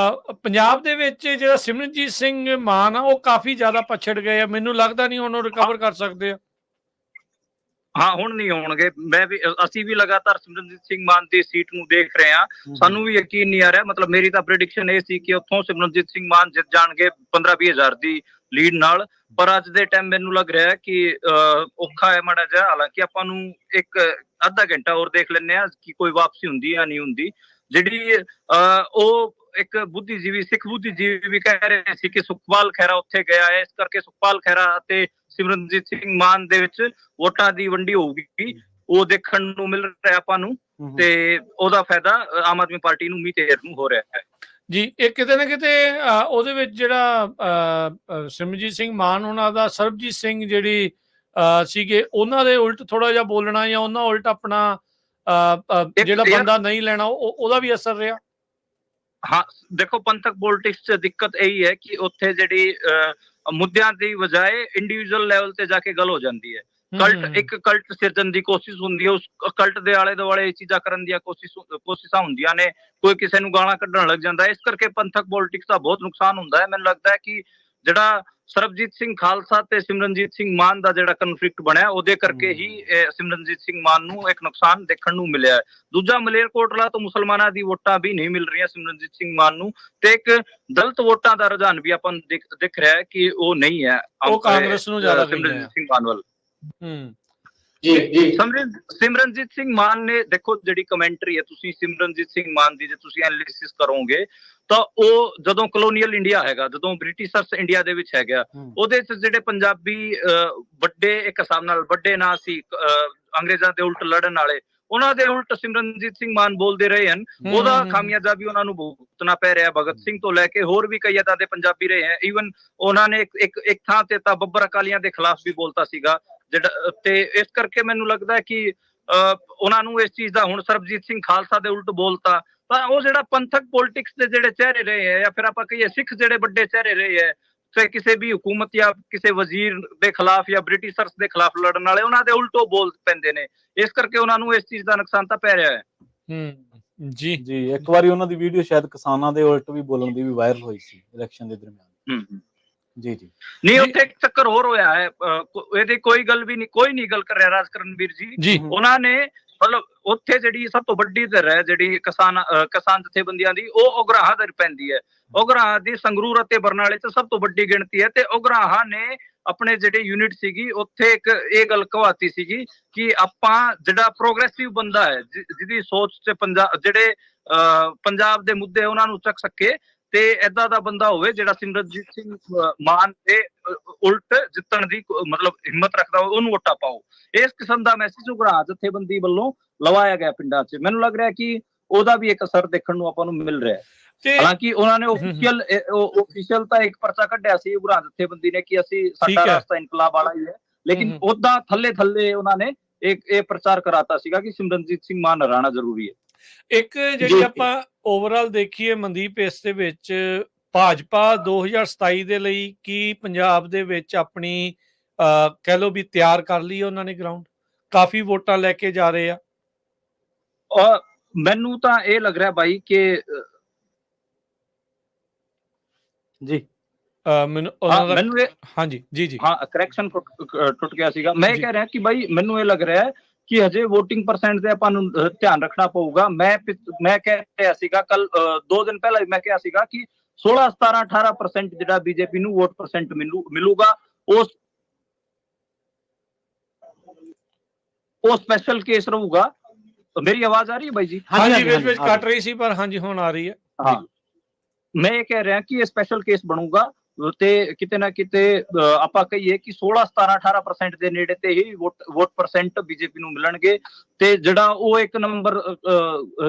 ਪੰਜਾਬ ਦੇ ਵਿੱਚ ਜਿਹੜਾ ਸਿਮਰਨਜੀਤ ਸਿੰਘ ਮਾਨ ਆ ਉਹ ਕਾਫੀ ਜ਼ਿਆਦਾ ਪਛੜ ਗਏ ਆ, ਮੈਨੂੰ ਲੱਗਦਾ ਨਹੀਂ ਉਹਨੂੰ ਰਿਕਵਰ ਕਰ ਸਕਦੇ ਆ। ਹਾਂ, ਹੁਣ ਨਹੀਂ ਹੋਣਗੇ। ਅਸੀਂ ਵੀ ਲਗਾਤਾਰ ਸਿਮਰਨਜੀਤ ਸਿੰਘ ਮਾਨ ਦੀ ਸੀਟ ਨੂੰ ਦੇਖ ਰਹੇ ਹਾਂ, ਸਾਨੂੰ ਵੀ ਯਕੀਨ ਨਹੀਂ ਆ ਰਿਹਾ। ਮਤਲਬ ਮੇਰੀ ਤਾਂ ਪ੍ਰੈਡਿਕਸ਼ਨ ਇਹ ਸੀ ਕਿ ਉੱਥੋਂ ਸਿਮਰਨਜੀਤ ਸਿੰਘ ਮਾਨ ਜਿੱਤ ਜਾਣਗੇ 15-20 ਹਜ਼ਾਰ ਦੀ ਲੀਡ ਨਾਲ, ਪਰ ਅੱਜ ਦੇ ਟਾਈਮ ਮੈਨੂੰ ਲੱਗ ਰਿਹਾ ਕਿ ਔਖਾ ਹੈ ਮਾੜਾ ਜਿਹਾ। ਹਾਲਾਂਕਿ ਆਪਾਂ ਨੂੰ ਇੱਕ ਅੱਧਾ ਘੰਟਾ ਹੋਰ ਦੇਖ ਲੈਂਦੇ ਹਾਂ ਕਿ ਕੋਈ ਵਾਪਸੀ ਹੁੰਦੀ ਜਾਂ ਨਹੀਂ ਹੁੰਦੀ। ਜਿਹੜੀ ਉਹ ਇੱਕ ਬੁੱਧੀਜੀਵੀ, ਸਿੱਖ ਬੁੱਧੀਜੀਵੀ ਵੀ ਕਹਿ ਰਹੇ ਸੀ ਕਿ ਸੁਖਪਾਲ ਖਹਿਰਾ ਉੱਥੇ ਗਿਆ ਹੈ, ਇਸ ਕਰਕੇ ਸੁਖਪਾਲ ਖਹਿਰਾ ਅਤੇ ਸਿਮਰਨਜੀਤ ਸਿੰਘ ਮਾਨ ਦੇ ਵਿੱਚ ਵੋਟਾਂ ਦੀ ਵੰਡੀ ਹੋਊਗੀ, ਉਹ ਦੇਖਣ ਨੂੰ ਮਿਲ ਰਿਹਾ ਆਪਾਂ ਨੂੰ, ਤੇ ਉਹਦਾ ਫਾਇਦਾ ਆਮ ਆਦਮੀ ਪਾਰਟੀ ਨੂੰ ਉਮੀਦਵਾਰ ਨੂੰ ਹੋ ਰਿਹਾ ਹੈ ਜੀ। ਇਹ ਕਿਤੇ ਨਾ ਕਿਤੇ ਉਹਦੇ ਵਿੱਚ ਜਿਹੜਾ ਸਿਮਰਨਜੀਤ ਸਿੰਘ ਮਾਨ ਉਹਨਾਂ ਦਾ ਸਰਬਜੀਤ ਸਿੰਘ ਜਿਹੜੀ ਸੀਗੇ ਉਹਨਾਂ ਦੇ ਉਲਟ ਥੋੜਾ ਜਿਹਾ ਬੋਲਣਾ ਜਾਂ ਉਹਨਾਂ ਉਲਟ ਆਪਣਾ ਜਿਹੜਾ ਬੰਦਾ ਨਹੀਂ ਲੈਣਾ ਉਹਦਾ ਵੀ ਅਸਰ ਰਿਹਾ। ਹਾਂ, ਦੇਖੋ ਪੰਥਕ ਪੋਲਿਟਿਕਸ 'ਚ ਦਿੱਕਤ ਇਹੀ ਹੈ ਕਿ ਉੱਥੇ ਜਿਹੜੀ ਮੁੱਦਿਆਂ ਦੀ ਬਜਾਏ ਇੰਡੀਵਿਜੂਅਲ ਲੈਵਲ ਤੇ ਜਾ ਕੇ ਗੱਲ ਹੋ ਜਾਂਦੀ ਹੈ। ਇੱਕ ਕਲਟ ਸਿਰਜਣ ਦੀ ਕੋਸ਼ਿਸ਼ ਹੁੰਦੀ ਹੈ, ਉਸ ਕਲਟ ਦੇ ਆਲੇ ਦੁਆਲੇ ਇਹ ਚੀਜ਼ਾਂ ਕਰਨ ਦੀਆਂ ਕੋਸ਼ਿਸ਼ਾਂ ਹੁੰਦੀਆਂ ਨੇ, ਕੋਈ ਕਿਸੇ ਨੂੰ ਗਾਲਾਂ ਕੱਢਣ ਲੱਗ ਜਾਂਦਾ ਹੈ। ਇਸ ਕਰਕੇ ਪੰਥਕ ਪੋਲਿਟਿਕਸ ਦਾ ਬਹੁਤ ਨੁਕਸਾਨ ਹੁੰਦਾ ਹੈ। ਮੈਨੂੰ ਲੱਗਦਾ ਹੈ ਕਿ ਜਿਹੜਾ ਸਰਬਜੀਤ ਸਿੰਘ ਖਾਲਸਾ ਤੇ ਸਿਮਰਨਜੀਤ ਸਿੰਘ ਮਾਨ ਦਾ ਜਿਹੜਾ ਕਨਫਲਿਕਟ ਬਣਿਆ, ਉਹਦੇ ਕਰਕੇ ਹੀ ਸਿਮਰਨਜੀਤ ਸਿੰਘ ਮਾਨ ਨੂੰ ਇੱਕ ਨੁਕਸਾਨ ਦੇਖਣ ਨੂੰ ਮਿਲਿਆ ਹੈ। ਦੂਜਾ, ਮਲੇਰਕੋਟਲਾ ਤੋਂ ਮੁਸਲਮਾਨਾਂ ਦੀ ਵੋਟਾਂ ਵੀ ਨਹੀਂ ਮਿਲ ਰਹੀਆਂ ਸਿਮਰਨਜੀਤ ਸਿੰਘ ਮਾਨ ਨੂੰ, ਤੇ ਇੱਕ ਦਲਿਤ ਵੋਟਾਂ ਦਾ ਰੁਝਾਨ ਵੀ ਆਪਾਂ ਨੂੰ ਦਿਖ ਰਿਹਾ ਹੈ ਕਿ ਉਹ ਨਹੀਂ ਹੈ, ਉਹ ਕਾਂਗਰਸ ਨੂੰ ਜ਼ਿਆਦਾ ਸਿਮਰਨਜੀਤ ਸਿੰਘ ਮਾਨ ਵੱਲ। ਸਿਮਰਨਜੀਤ ਸਿੰਘ ਮਾਨ ਨੇ, ਦੇਖੋ ਜਿਹੜੀ ਕਮੈਂਟਰੀ ਹੈ, ਤੁਸੀਂ ਸਿਮਰਨਜੀਤ ਸਿੰਘ ਮਾਨ ਦੀ ਜੇ ਤੁਸੀਂ ਐਨਾਲਿਸਿਸ ਕਰੋਗੇ ਤਾਂ ਉਹ ਜਦੋਂ ਕਲੋਨੀਅਲ ਇੰਡੀਆ ਹੈਗਾ, ਜਦੋਂ ਬ੍ਰਿਟਿਸ਼ਰਸ ਇੰਡੀਆ ਦੇ ਵਿੱਚ ਹੈਗਾ, ਉਹਦੇ ਚ ਜਿਹੜੇ ਪੰਜਾਬੀ ਵੱਡੇ, ਇੱਕ ਹਿਸਾਬ ਨਾਲ ਵੱਡੇ ਨਾਂ ਸੀ ਅੰਗਰੇਜ਼ਾਂ ਦੇ ਉਲਟ ਲੜਨ ਵਾਲੇ, ਉਹਨਾਂ ਦੇ ਉਲਟ ਸਿਮਰਨਜੀਤ ਸਿੰਘ ਮਾਨ ਬੋਲਦੇ ਰਹੇ ਹਨ। ਉਹਦਾ ਖਾਮਿਆਜ਼ਾ ਵੀ ਉਹਨਾਂ ਨੂੰ ਭੁਗਤਣਾ ਪੈ ਰਿਹਾ। ਭਗਤ ਸਿੰਘ ਤੋਂ ਲੈ ਕੇ ਹੋਰ ਵੀ ਕਈ ਏਦਾਂ ਦੇ ਪੰਜਾਬੀ ਰਹੇ ਹੈ। ਈਵਨ ਉਹਨਾਂ ਨੇ ਇੱਕ ਥਾਂ ਤੇ ਤਾਂ ਬੱਬਰ ਅਕਾਲੀਆਂ ਦੇ ਖਿਲਾਫ ਵੀ ਬੋਲਤਾ ਸੀਗਾ, ਜਿਹੜਾ, ਤੇ ਇਸ ਕਰਕੇ ਮੈਨੂੰ ਲੱਗਦਾ ਹੈ ਕਿ ਉਹਨਾਂ ਨੂੰ ਇਸ ਚੀਜ਼ ਦਾ, ਹੁਣ ਸਰਬਜੀਤ ਸਿੰਘ ਖਾਲਸਾ ਦੇ ਉਲਟ ਬੋਲਤਾ ਤਾਂ ਉਹ ਜਿਹੜਾ ਪੰਥਕ ਪੋਲਿਟਿਕਸ ਦੇ ਜਿਹੜੇ ਚਿਹਰੇ ਰਹੇ ਹੈ, ਜਾਂ ਫਿਰ ਆਪਾਂ ਕਹੀਏ ਸਿੱਖ ਜਿਹੜੇ ਵੱਡੇ ਚਿਹਰੇ ਰਹੇ ਹੈ, ਤੇ ਕਿਸੇ ਵੀ ਹੁਕੂਮਤ ਜਾਂ ਕਿਸੇ ਵਜ਼ੀਰ ਦੇ ਖਿਲਾਫ ਜਾਂ ਬ੍ਰਿਟਿਸ਼ਰਸ ਦੇ ਖਿਲਾਫ ਲੜਨ ਵਾਲੇ, ਉਹਨਾਂ ਦੇ ਉਲਟੋ ਬੋਲ ਪੈਂਦੇ ਨੇ। ਇਸ ਕਰਕੇ ਉਹਨਾਂ ਨੂੰ ਇਸ ਚੀਜ਼ ਦਾ ਨੁਕਸਾਨ ਤਾਂ ਪੈ ਰਿਹਾ ਹੈ। ਜੀ ਜੀ, ਇੱਕ ਵਾਰੀ ਉਹਨਾਂ ਦੀ ਵੀਡੀਓ ਸ਼ਾਇਦ ਕਿਸਾਨਾਂ ਦੇ ਉਲਟ ਵੀ ਬੋਲਣ ਦੀ ਵੀ ਵਾਇਰਲ ਹੋਈ ਸੀ ਇਲੈਕਸ਼ਨ ਦੇ ਦਰਮਿਆਨ। ਜੀ ਜੀ, ਨਹੀਂ, ਉੱਥੇ ਇੱਕ ਚੱਕਰ ਹੋਰ ਹੋਇਆ ਹੈ, ਇਹਦੀ ਕੋਈ ਗੱਲ ਵੀ ਨਹੀਂ, ਕੋਈ ਨਹੀਂ ਗੱਲ ਕਰ ਰਿਹਾ ਰਾਜਕਰਨਵੀਰ ਜੀ। ਉਹਨਾਂ ਨੇ ਮਤਲਬ ਉੱਥੇ ਜਿਹੜੀ ਸਭ ਤੋਂ ਵੱਡੀ ਧਿਰ ਹੈ ਜਿਹੜੀ ਕਿਸਾਨ ਜਥੇਬੰਦੀਆਂ ਦੀ, ਉਹ ਉਗਰਾਹਾਂ ਧਿਰ ਪੈਂਦੀ ਹੈ। ਉਗਰਾਹਾਂ ਦੀ ਸੰਗਰੂਰ ਅਤੇ ਬਰਨਾਲੇ ਚ ਸਭ ਤੋਂ ਵੱਡੀ ਗਿਣਤੀ ਹੈ, ਤੇ ਉਗਰਾਹਾਂ ਨੇ ਆਪਣੇ ਜਿਹੜੇ ਯੂਨਿਟ ਸੀਗੀ ਉੱਥੇ ਇੱਕ ਇਹ ਗੱਲ ਕਹਾਤੀ ਸੀਗੀ ਕਿ ਆਪਾਂ ਜਿਹੜਾ ਪ੍ਰੋਗਰੈਸਿਵ ਬੰਦਾ ਹੈ, ਜਿਹਦੀ ਸੋਚ ਚ ਜਿਹੜੇ ਪੰਜਾਬ ਦੇ ਮੁੱਦੇ ਉਹਨਾਂ ਨੂੰ ਚੱਕ ਸਕੇ, ਤੇ ਏਦਾਂ ਦਾ ਬੰਦਾ ਹੋਵੇ ਜਿਹੜਾ ਸਿਮਰਨਜੀਤ ਸਿੰਘ ਮਾਨ ਦੇ ਉਲਟ ਜਿੱਤਣ ਦੀ ਮਤਲਬ ਹਿੰਮਤ ਰੱਖਦਾ ਹੋਵੇ, ਉਹਨੂੰ ਵੋਟਾਂ ਪਾਓ। ਇਸ ਕਿਸਮ ਦਾ ਮੈਸੇਜ ਉਗਰਾਹ ਜਥੇਬੰਦੀ ਵੱਲੋਂ ਲਵਾਇਆ ਗਿਆ ਪਿੰਡਾਂ 'ਚ। ਮੈਨੂੰ ਲੱਗ ਰਿਹਾ ਕਿ ਉਹਦਾ ਵੀ ਇੱਕ ਅਸਰ ਦੇਖਣ ਨੂੰ ਆਪਾਂ ਨੂੰ ਮਿਲ ਰਿਹਾ ਹੈ। ਹਾਲਾਂਕਿ ਉਹਨਾਂ ਨੇ ਓਫੀਸ਼ੀਅਲ ਤਾਂ ਇੱਕ ਪਰਚਾ ਕੱਢਿਆ ਸੀ ਉਗਰਾਹ ਜਥੇਬੰਦੀ ਨੇ ਕਿ ਅਸੀਂ, ਸਾਡਾ ਰਾਸਤਾ ਇਨਕਲਾਬ ਵਾਲਾ ਹੀ ਹੈ, ਲੇਕਿਨ ਉਦਾਂ ਥੱਲੇ ਉਹਨਾਂ ਨੇ ਇਹ ਪ੍ਰਚਾਰ ਕਰਾਤਾ ਸੀਗਾ ਕਿ ਸਿਮਰਨਜੀਤ ਸਿੰਘ ਮਾਨ ਹਰਾਣਾ ਜ਼ਰੂਰੀ ਹੈ। ਇੱਕ ਜਿਹੜੀ ਆਪਾਂ ਓਵਰਆਲ ਦੇਖੀਏ ਮਨਦੀਪ, ਇਸ ਦੇ ਵਿੱਚ ਭਾਜਪਾ 2027 ਦੇ ਲਈ ਕੀ ਪੰਜਾਬ ਦੇ ਵਿੱਚ ਆਪਣੀ ਕਹਿ ਲਓ ਵੀ ਤਿਆਰ ਕਰ ਲਈ ਉਹਨਾਂ ਨੇ ਗਰਾਊਂਡ, ਕਾਫੀ ਵੋਟਾਂ ਲੈ ਕੇ ਜਾ ਰਹੇ ਆ? ਮੈਨੂੰ ਤਾਂ ਇਹ ਲੱਗ ਰਿਹਾ ਬਾਈ ਕਿ ਜੀ ਮੈਨੂੰ ਹਾਂਜੀ ਜੀ ਹਾਂ, ਕਰੈਕਸ਼ਨ ਟੁੱਟ ਗਿਆ ਸੀਗਾ। ਮੈਂ ਇਹ ਕਹਿ ਰਿਹਾ ਕਿ ਬਾਈ ਮੈਨੂੰ ਇਹ ਲੱਗ ਰਿਹਾ ਹੈ ਕਿ ਹਜੇ VOTING % ਤੇ ਆਪਾਂ ਨੂੰ ਧਿਆਨ ਰੱਖਣਾ ਪਊਗਾ। ਮੈਂ ਕਹਿ ਰਿਹਾ ਸੀਗਾ ਕੱਲ 2 ਦਿਨ ਪਹਿਲਾਂ ਮੈਂ ਕਿਹਾ ਸੀਗਾ ਕਿ 16, 17, 18% ਜਿਹੜਾ ਬੀਜੇਪੀ ਨੂੰ ਵੋਟ % ਮਿਲੂਗਾ, ਉਹ ਸਪੈਸ਼ਲ ਕੇਸ ਰਹੂਗਾ। ਮੇਰੀ ਆਵਾਜ਼ ਆ ਰਹੀ ਹੈ ਬਾਈ ਜੀ? ਹਾਂਜੀ, ਵਿੱਚ ਕੱਟ ਰਹੀ ਸੀ ਪਰ ਹਾਂਜੀ ਹੁਣ ਆ ਰਹੀ ਹੈ। ਹਾਂ, ਮੈਂ ਇਹ ਕਹਿ ਰਿਹਾ ਕਿ ਇਹ ਸਪੈਸ਼ਲ ਕੇਸ ਬਣੂਗਾ, ਤੇ ਕਿਤੇ ਨਾ ਕਿਤੇ ਆਪਾਂ ਕਹੀਏ ਕਿ 16, 17, 18% ਦੇ ਨੇੜੇ ਤੇ ਹੀ ਵੋਟ % ਬੀਜੇਪੀ ਨੂੰ ਮਿਲਣਗੇ। ਤੇ ਜਿਹੜਾ ਉਹ ਇੱਕ ਨੰਬਰ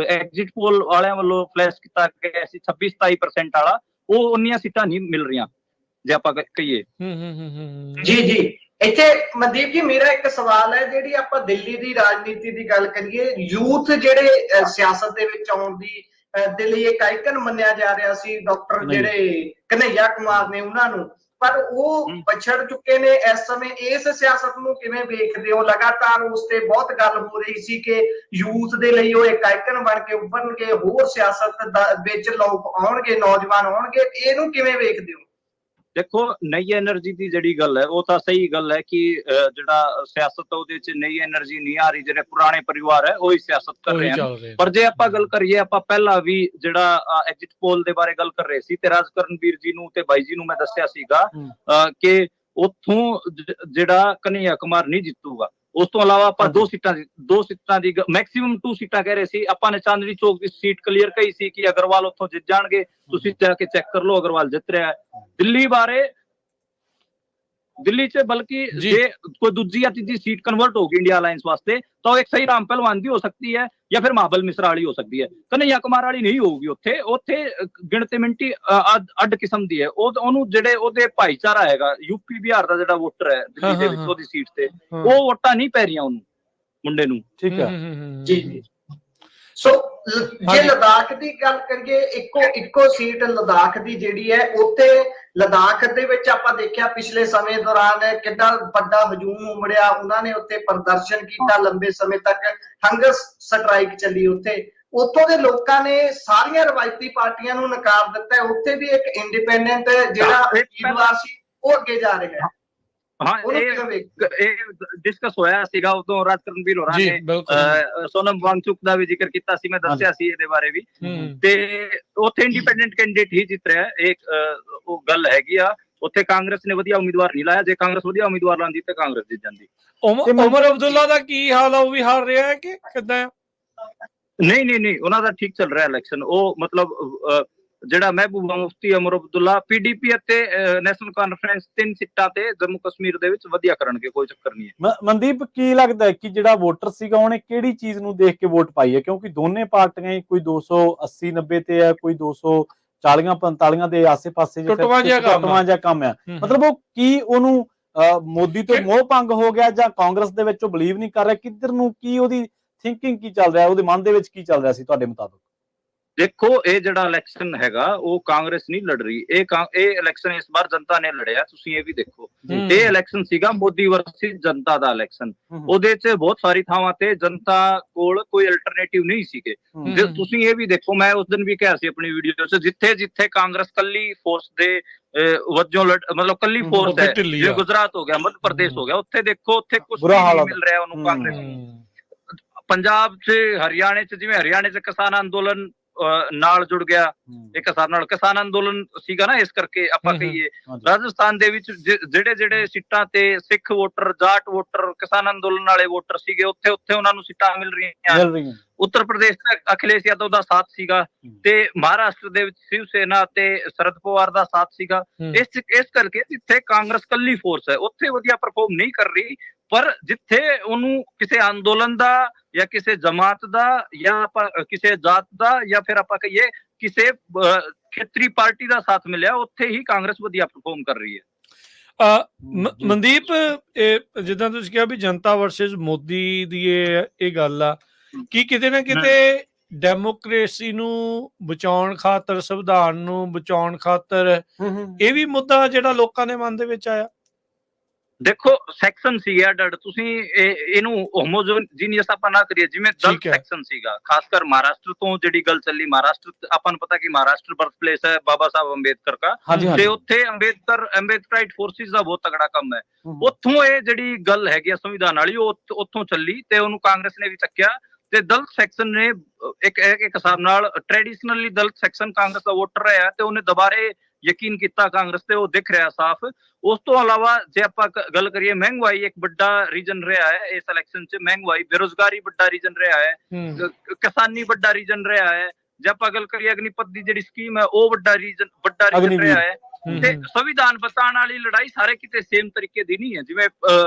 ਐਗਜ਼ਿਟ ਪੋਲ ਵਾਲਿਆਂ ਵੱਲੋਂ ਫਲੈਸ਼ ਕੀਤਾ ਗਿਆ ਸੀ 26, 27% ਵਾਲਾ, ਉਹ ਉਨੀਆਂ ਸੀਟਾਂ ਨਹੀਂ ਮਿਲ ਰਹੀਆਂ ਜੇ ਆਪਾਂ ਕਹੀਏ। ਜੀ ਇੱਥੇ ਮਨਦੀਪ ਜੀ ਮੇਰਾ ਇੱਕ ਸਵਾਲ ਹੈ, ਜਿਹੜੀ ਆਪਾਂ ਦਿੱਲੀ ਦੀ ਰਾਜਨੀਤੀ ਦੀ ਗੱਲ ਕਰੀਏ, ਯੂਥ ਜਿਹੜੇ ਸਿਆਸਤ ਦੇ ਵਿੱਚ ਆਉਣ ਦੀ ਦੇ ਲਈ ਇੱਕ ਆਈਕਨ ਮੰਨਿਆ ਜਾ ਰਿਹਾ ਸੀ ਡਾਕਟਰ ਜਿਹੜੇ ਕਨ੍ਹਈਆ ਕੁਮਾਰ ਨੇ ਉਹਨਾਂ ਨੂੰ, ਪਰ ਉਹ ਪਛੜ ਚੁੱਕੇ ਨੇ ਇਸ ਸਮੇਂ। ਇਸ ਸਿਆਸਤ ਨੂੰ ਕਿਵੇਂ ਵੇਖਦੇ ਹੋ? ਲਗਾਤਾਰ ਉਸ ਤੇ ਬਹੁਤ ਗੱਲ ਹੋ ਰਹੀ ਸੀ ਕਿ ਯੂਥ ਦੇ ਲਈ ਉਹ ਇੱਕ ਆਈਕਨ ਬਣ ਕੇ ਉੱਭਰਨਗੇ, ਹੋਰ ਸਿਆਸਤ ਵਿੱਚ ਲੋਕ ਆਉਣਗੇ, ਨੌਜਵਾਨ ਆਉਣਗੇ, ਇਹਨੂੰ ਕਿਵੇਂ ਵੇਖਦੇ ਹੋ? ਦੇਖੋ ਨਈ એનર્ਜੀ ਦੀ ਜਿਹੜੀ ਗੱਲ ਹੈ ਉਹ ਤਾਂ ਸਹੀ ਗੱਲ ਹੈ ਕਿ ਜਿਹੜਾ ਸਿਆਸਤ ਉਹਦੇ ਚ ਨਈ એનર્ਜੀ ਨਹੀਂ ਆ ਰਹੀ, ਜਿਹੜੇ ਪੁਰਾਣੇ ਪਰਿਵਾਰ ਹੈ ਉਹੀ ਸਿਆਸਤ ਕਰ ਰਹੇ ਹਨ। ਪਰ ਜੇ ਆਪਾਂ ਗੱਲ ਕਰੀਏ, ਆਪਾਂ ਪਹਿਲਾਂ ਵੀ ਜਿਹੜਾ ਐਗਜ਼ਿਟ ਪੋਲ ਦੇ ਬਾਰੇ ਗੱਲ ਕਰ ਰਹੇ ਸੀ ਤੇ ਰਾਜਕਰਨਵੀਰ ਜੀ ਨੂੰ ਤੇ ਬਾਈ ਜੀ ਨੂੰ ਮੈਂ ਦੱਸਿਆ ਸੀਗਾ ਕਿ ਉੱਥੋਂ ਜਿਹੜਾ ਕਨ੍ਹਈਆ ਕੁਮਾਰ ਨਹੀਂ ਜਿੱਤੂਗਾ। ਉਸ ਤੋਂ ਇਲਾਵਾ ਆਪਾਂ ਦੋ ਸੀਟਾਂ ਦੀ ਮੈਕਸਿਮਮ 2 ਸੀਟਾਂ ਕਹਿ ਰਹੇ ਸੀ। ਆਪਾਂ ਨੇ ਚਾਂਦਨੀ ਚੌਕ ਦੀ ਸੀਟ ਕਲੀਅਰ ਕਹੀ ਸੀ ਕਿ ਅਗਰਵਾਲ ਉੱਥੋਂ ਜਿੱਤ ਜਾਣਗੇ, ਤੁਸੀਂ ਜਾ ਕੇ ਚੈੱਕ ਕਰ ਲਓ ਅਗਰਵਾਲ ਜਿੱਤ ਰਿਹਾ ਹੈ। ਦਿੱਲੀ ਬਾਰੇ, ਦਿੱਲੀ 'ਚ ਬਲਕਿ ਜੇ ਕੋਈ ਦੂਜੀ ਜਾਂ ਤੀਜੀ ਸੀਟ ਕਨਵਰਟ ਹੋਗੀ ਇੰਡੀਆ ਅਲਾयंस ਵਾਸਤੇ ਤਾਂ ਉਹ ਇੱਕ ਸਹੀ ਰਾਮ ਪਹਿਲਵਾਨ ਦੀ ਹੋ ਸਕਦੀ ਹੈ ਜਾਂ ਫਿਰ ਮਹਾਬਲ ਮਿਸਰਾ ਵਾਲੀ ਹੋ ਸਕਦੀ ਹੈ, ਕਨ੍ਹਈਆ ਕੁਮਾਰ ਵਾਲੀ ਨਹੀਂ ਹੋਊਗੀ। ਉੱਥੇ ਗਿਣਤੀ ਮਿੰਟੀ ਅੱਡ ਕਿਸਮ ਦੀ ਹੈ। ਉਹਨੂੰ ਜਿਹੜੇ ਉਹਦੇ ਭਾਈਚਾਰਾ ਹੈਗਾ, ਯੂਪੀ ਬਿਹਾਰ ਦਾ ਜਿਹੜਾ ਵੋਟਰ ਹੈ ਦਿੱਲੀ ਦੇ ਵਿੱਚ ਉਹਦੀ ਸੀਟ ਤੇ, ਉਹ ਵੋਟਾਂ ਨਹੀਂ ਪੈ ਰਹੀਆਂ ਉਹਨੂੰ, ਮੁੰਡੇ ਨੂੰ। ਠੀਕ ਹੈ ਜੀ। ਸੋ ਜੇ ਲਦਾਖ ਦੀ ਗੱਲ ਕਰੀਏ, ਇੱਕੋ ਸੀਟ ਲਦਾਖ ਦੀ ਜਿਹੜੀ ਹੈ, ਉੱਥੇ ਲਦਾਖ ਦੇ ਵਿੱਚ ਆਪਾਂ ਦੇਖਿਆ ਪਿਛਲੇ ਸਮੇਂ ਦੌਰਾਨ ਕਿੰਨਾ ਵੱਡਾ ਹਜੂਮ ਉਮੜਿਆ, ਉਹਨਾਂ ਨੇ ਉੱਥੇ ਪ੍ਰਦਰਸ਼ਨ ਕੀਤਾ, ਲੰਬੇ ਸਮੇਂ ਤੱਕ ਹੰਗਰ ਸਟ੍ਰਾਈਕ ਚੱਲੀ ਉੱਥੇ। ਉੱਥੋਂ ਦੇ ਲੋਕਾਂ ਨੇ ਸਾਰੀਆਂ ਰਵਾਇਤੀ ਪਾਰਟੀਆਂ ਨੂੰ ਨਕਾਰ ਦਿੱਤਾ। ਉੱਥੇ ਵੀ ਇੱਕ ਇੰਡੀਪੈਂਡੈਂਟ ਜਿਹੜਾ ਉਮੀਦਵਾਰ ਸੀ ਉਹ ਅੱਗੇ ਜਾ ਰਿਹਾ ਹੈ। ਹਾਂ, ਇਹ ਡਿਸਕਸ ਹੋਇਆ ਸੀਗਾ ਉਦੋਂ ਰਾਜਕਰਨਵੀਰ ਹੋਰਾਂ ਨੇ ਸੋਨਮ ਵਾਂਗਚੁਕ ਦਾ ਵੀ ਜ਼ਿਕਰ ਕੀਤਾ ਸੀ, ਮੈਂ ਦੱਸਿਆ ਸੀ ਇਹਦੇ ਬਾਰੇ ਵੀ। ਤੇ ਉੱਥੇ ਇੰਡੀਪੈਂਡੈਂਟ ਕੈਂਡੀਡੇਟ ਹੀ ਜਿੱਤ ਰਿਹਾ, ਉਹ ਗੱਲ ਹੈਗੀ ਆ। ਉੱਥੇ ਕਾਂਗਰਸ ਨੇ ਵਧੀਆ ਉਮੀਦਵਾਰ ਨਹੀਂ ਲਾਇਆ। ਜੇ ਕਾਂਗਰਸ ਵਧੀਆ ਉਮੀਦਵਾਰ ਲਾਉਂਦੀ ਤੇ ਕਾਂਗਰਸ ਜਿੱਤ ਜਾਂਦੀ। ਉਮਰ ਅਬਦੁੱਲਾ ਦਾ ਕੀ ਹਾਲ ਆ? ਉਹ ਵੀ ਹਾਰ ਰਿਹਾ ਹੈ ਕਿ ਕਿੱਦਾਂ? ਨਹੀਂ, ਉਹਨਾਂ ਦਾ ਠੀਕ ਚੱਲ ਰਿਹਾ ਇਲੈਕਸ਼ਨ। ਉਹ ਮਤਲਬ ਜਿਹੜਾ ਮਹਿਬੂਬਾ ਮੁਫਤੀ, ਉਮਰ ਅਬਦੁੱਲਾ, ਪੀਡੀਪੀ ਅਤੇ ਨੈਸ਼ਨਲ ਕਾਨਫਰੰਸ 3 ਸੀਟਾਂ ਤੇ ਜੰਮੂ ਕਸ਼ਮੀਰ ਦੇ ਵਿੱਚ ਵਧੀਆ ਕਰਨਗੇ, ਕੋਈ ਚੱਕਰ ਨਹੀਂ ਹੈ। ਮਨਦੀਪ, ਕੀ ਲੱਗਦਾ ਹੈ ਕਿ ਜਿਹੜਾ ਵੋਟਰ ਸੀਗਾ ਉਹਨੇ ਕਿਹੜੀ ਚੀਜ਼ ਨੂੰ ਦੇਖ ਕੇ ਵੋਟ ਪਾਈ ਹੈ? ਕਿਉਂਕਿ ਦੋਨੇ ਪਾਰਟੀਆਂ, ਕੋਈ 280-90 ਤੇ ਹੈ, ਕੋਈ 240-45 ਦੇ ਆਸੇ-ਪਾਸੇ ਟੁੱਟਵਾਂ ਜਿਹਾ ਕੰਮ ਹੈ। ਮਤਲਬ ਉਹ ਕੀ ਉਹਨੂੰ ਮੋਦੀ ਤੋਂ ਮੋਹ ਭੰਗ ਹੋ ਗਿਆ ਜਾਂ ਕਾਂਗਰਸ ਦੇ ਵਿੱਚ ਉਹ ਬਲੀਵ ਨਹੀਂ ਕਰ ਰਿਹਾ? ਕਿੱਧਰ ਨੂੰ, ਕੀ ਉਹਦੀ ਥਿੰਕਿੰਗ ਕੀ ਚੱਲ ਰਿਹਾ, ਉਹਦੇ ਮਨ ਦੇ ਵਿੱਚ ਕੀ ਚੱਲ ਰਿਹਾ ਸੀ ਤੁਹਾਡੇ ਮੁਤਾਬਕ? ਦੇਖੋ, ਇਹ ਜਿਹੜਾ ਇਲੈਕਸ਼ਨ ਹੈਗਾ ਉਹ ਕਾਂਗਰਸ ਨਹੀਂ ਲੜ ਰਹੀ। ਇਹ ਇਲੈਕਸ਼ਨ ਇਸ ਵਾਰ ਜਨਤਾ ਨੇ ਲੜਿਆ। ਤੁਸੀਂ ਇਹ ਵੀ ਦੇਖੋ, ਇਹ ਇਲੈਕਸ਼ਨ ਸੀਗਾ ਮੋਦੀ ਵਰਸਸ ਜਨਤਾ ਦਾ ਇਲੈਕਸ਼ਨ। ਉਹਦੇ 'ਚ ਬਹੁਤ ਸਾਰੀ ਥਾਵਾਂ ਤੇ ਜਨਤਾ ਕੋਲ ਕੋਈ ਅਲਟਰਨੇਟਿਵ ਨਹੀਂ ਸੀਗੇ। ਤੁਸੀਂ ਇਹ ਵੀ ਦੇਖੋ, ਮੈਂ ਉਸ ਦਿਨ ਵੀ ਕਿਹਾ ਸੀ ਆਪਣੀ ਵੀਡੀਓ 'ਚ, ਜਿੱਥੇ ਕਾਂਗਰਸ ਕੱਲੀ ਫੋਰਸ ਦੇ ਵਜੋਂ ਮਤਲਬ ਕੱਲੀ ਫੋਰਸ ਹੈ, ਜਿਵੇਂ ਗੁਜਰਾਤ ਹੋ ਗਿਆ, ਮੱਧ ਪ੍ਰਦੇਸ਼ ਹੋ ਗਿਆ, ਉੱਥੇ ਦੇਖੋ ਉੱਥੇ ਕੁਝ ਨਹੀਂ ਮਿਲ ਰਿਹਾ ਉਹਨੂੰ ਕਾਂਗਰਸ ਨੂੰ। ਪੰਜਾਬ 'ਚ, ਹਰਿਆਣੇ 'ਚ, ਜਿਵੇਂ ਹਰਿਆਣੇ 'ਚ ਕਿਸਾਨ ਅੰਦੋਲਨ ਨਾਲ ਜੁੜ ਗਿਆ ਇੱਕ ਹਿਸਾਬ ਨਾਲ, ਕਿਸਾਨ ਅੰਦੋਲਨ ਸੀਗਾ ਨਾ, ਇਸ ਕਰਕੇ ਆਪਾਂ ਕਹੀਏ। ਰਾਜਸਥਾਨ ਦੇ ਵਿੱਚ ਜਿਹੜੇ ਸੀਟਾਂ ਤੇ ਸਿੱਖ ਵੋਟਰ, ਜਾਟ ਵੋਟਰ, ਕਿਸਾਨ ਅੰਦੋਲਨ ਵਾਲੇ ਵੋਟਰ ਸੀਗੇ, ਉੱਥੇ ਉਹਨਾਂ ਨੂੰ ਸੀਟਾਂ ਮਿਲ ਰਹੀਆਂ। ਉੱਤਰ ਪ੍ਰਦੇਸ਼ ਦਾ ਅਖਿਲੇਸ਼ ਯਾਦਵ ਦਾ ਸਾਥ ਸੀਗਾ ਤੇ ਮਹਾਰਾਸ਼ਟਰ ਦੇ ਵਿੱਚ ਸ਼ਿਵ ਸੈਨਾ ਤੇ ਸ਼ਰਦ ਪਵਾਰ ਦਾ ਸਾਥ ਸੀਗਾ। ਇਸ ਕਰਕੇ ਜਿੱਥੇ ਕਾਂਗਰਸ ਕੱਲੀ ਫੋਰਸ ਹੈ ਉੱਥੇ ਵਧੀਆ ਪਰਫਾਰਮ ਨਹੀਂ ਕਰ ਰਹੀ। ਪਰ ਜਿੱਥੇ ਉਹਨੂੰ ਕਿਸੇ ਅੰਦੋਲਨ ਦਾ ਜਾਂ ਕਿਸੇ ਜਮਾਤ ਦਾ ਜਾਂ ਆਪਾਂ ਕਿਸੇ ਜਾਤ ਦਾ ਜਾਂ ਫਿਰ ਆਪਾਂ ਕਹੀਏ ਕਿਸੇ ਖੇਤਰੀ ਪਾਰਟੀ ਦਾ ਸਾਥ ਮਿਲਿਆ, ਉੱਥੇ ਹੀ ਕਾਂਗਰਸ ਵਧੀਆ ਪਰਫਾਰਮ ਕਰ ਰਹੀ ਹੈ। ਮਨਦੀਪ, ਜਿੱਦਾਂ ਤੁਸੀਂ ਕਿਹਾ ਵੀ ਜਨਤਾ ਵਰਸਸ ਮੋਦੀ ਦੀ ਇਹ ਗੱਲ ਆ, ਕੀ ਕਿਤੇ ਨਾ ਕਿਤੇ ਡੈਮੋਕ੍ਰੇਸੀ ਨੂੰ ਬਚਾਉਣ ਖਾਤਰ, ਸੰਵਿਧਾਨ ਨੂੰ ਬਚਾਉਣ ਖਾਤਰ ਇਹ ਵੀ ਮੁੱਦਾ ਜਿਹੜਾ ਲੋਕਾਂ ਦੇ ਮਨ ਦੇ ਵਿੱਚ ਆਇਆ? ਦੇਖੋ, ਸੈਕਸ਼ਨ ਸੀਗਾ ਡੜ, ਤੁਸੀਂ ਇਹਨੂੰ ਹੋਮੋਜੀਨੀਅਸ ਆਪਾਂ ਨਾ ਕਰੀਏ। ਜਿਵੇਂ 10 ਸੈਕਸ਼ਨ ਸੀਗਾ, ਖਾਸ ਕਰ ਮਹਾਰਾਸ਼ਟਰ ਤੋਂ ਜਿਹੜੀ ਗੱਲ ਚੱਲੀ, ਮਹਾਰਾਸ਼ਟਰ ਆਪਾਂ ਨੂੰ ਪਤਾ ਕਿ ਮਹਾਰਾਸ਼ਟਰ ਬਰਥ ਪਲੇਸ ਹੈ ਬਾਬਾ ਸਾਹਿਬ ਅੰਬੇਦਕਰ ਦਾ, ਤੇ ਉੱਥੇ ਅੰਬੇਦਕਰਾਈਟ ਫੋਰਸਿਸ ਦਾ ਬਹੁਤ ਤਗੜਾ ਕੰਮ ਹੈ। ਉੱਥੋਂ ਇਹ ਜਿਹੜੀ ਗੱਲ ਹੈਗੀ ਆ ਸੰਵਿਧਾਨ ਵਾਲੀ, ਉਹ ਉੱਥੋਂ ਚੱਲੀ ਤੇ ਉਹਨੂੰ ਕਾਂਗਰਸ ਨੇ ਵੀ ਚੱਕਿਆ। ਤੇ ਦਲਿਤ ਸੈਕਸ਼ਨ ਨੇ ਇੱਕ ਹਿਸਾਬ ਨਾਲ ਟ੍ਰੈਡੀਸ਼ਨਲੀ ਦਲਿਤ ਸੈਕਸ਼ਨ ਕਾਂਗਰਸ ਦਾ ਵੋਟਰ ਰਿਹਾ ਤੇ ਉਹਨੇ ਦੁਬਾਰੇ ਯਕੀਨ ਕੀਤਾ ਕਾਂਗਰਸ ਤੇ, ਉਹ ਦਿਖ ਰਿਹਾ ਸਾਫ਼। ਉਸ ਤੋਂ ਇਲਾਵਾ ਜੇ ਆਪਾਂ ਗੱਲ ਕਰੀਏ, ਮਹਿੰਗਾਈ ਇੱਕ ਵੱਡਾ ਰੀਜਨ ਰਿਹਾ ਹੈ ਇਸ ਇਲੈਕਸ਼ਨ 'ਚ। ਮਹਿੰਗਾਈ, ਬੇਰੁਜ਼ਗਾਰੀ ਵੱਡਾ ਰੀਜਨ ਰਿਹਾ ਹੈ, ਕਿਸਾਨੀ ਵੱਡਾ ਰੀਜਨ ਰਿਹਾ ਹੈ। ਜੇ ਆਪਾਂ ਗੱਲ ਕਰੀਏ ਅਗਨੀਪਥ ਦੀ ਜਿਹੜੀ ਸਕੀਮ ਹੈ, ਉਹ ਵੱਡਾ ਰੀਜਨ ਰਿਹਾ ਹੈ। ਤੇ ਸੰਵਿਧਾਨ ਬਚਾਉਣ ਵਾਲੀ ਲੜਾਈ ਸਾਰੇ ਕਿਤੇ ਸੇਮ ਤਰੀਕੇ ਦੀ ਨਹੀਂ ਹੈ। ਜਿਵੇਂ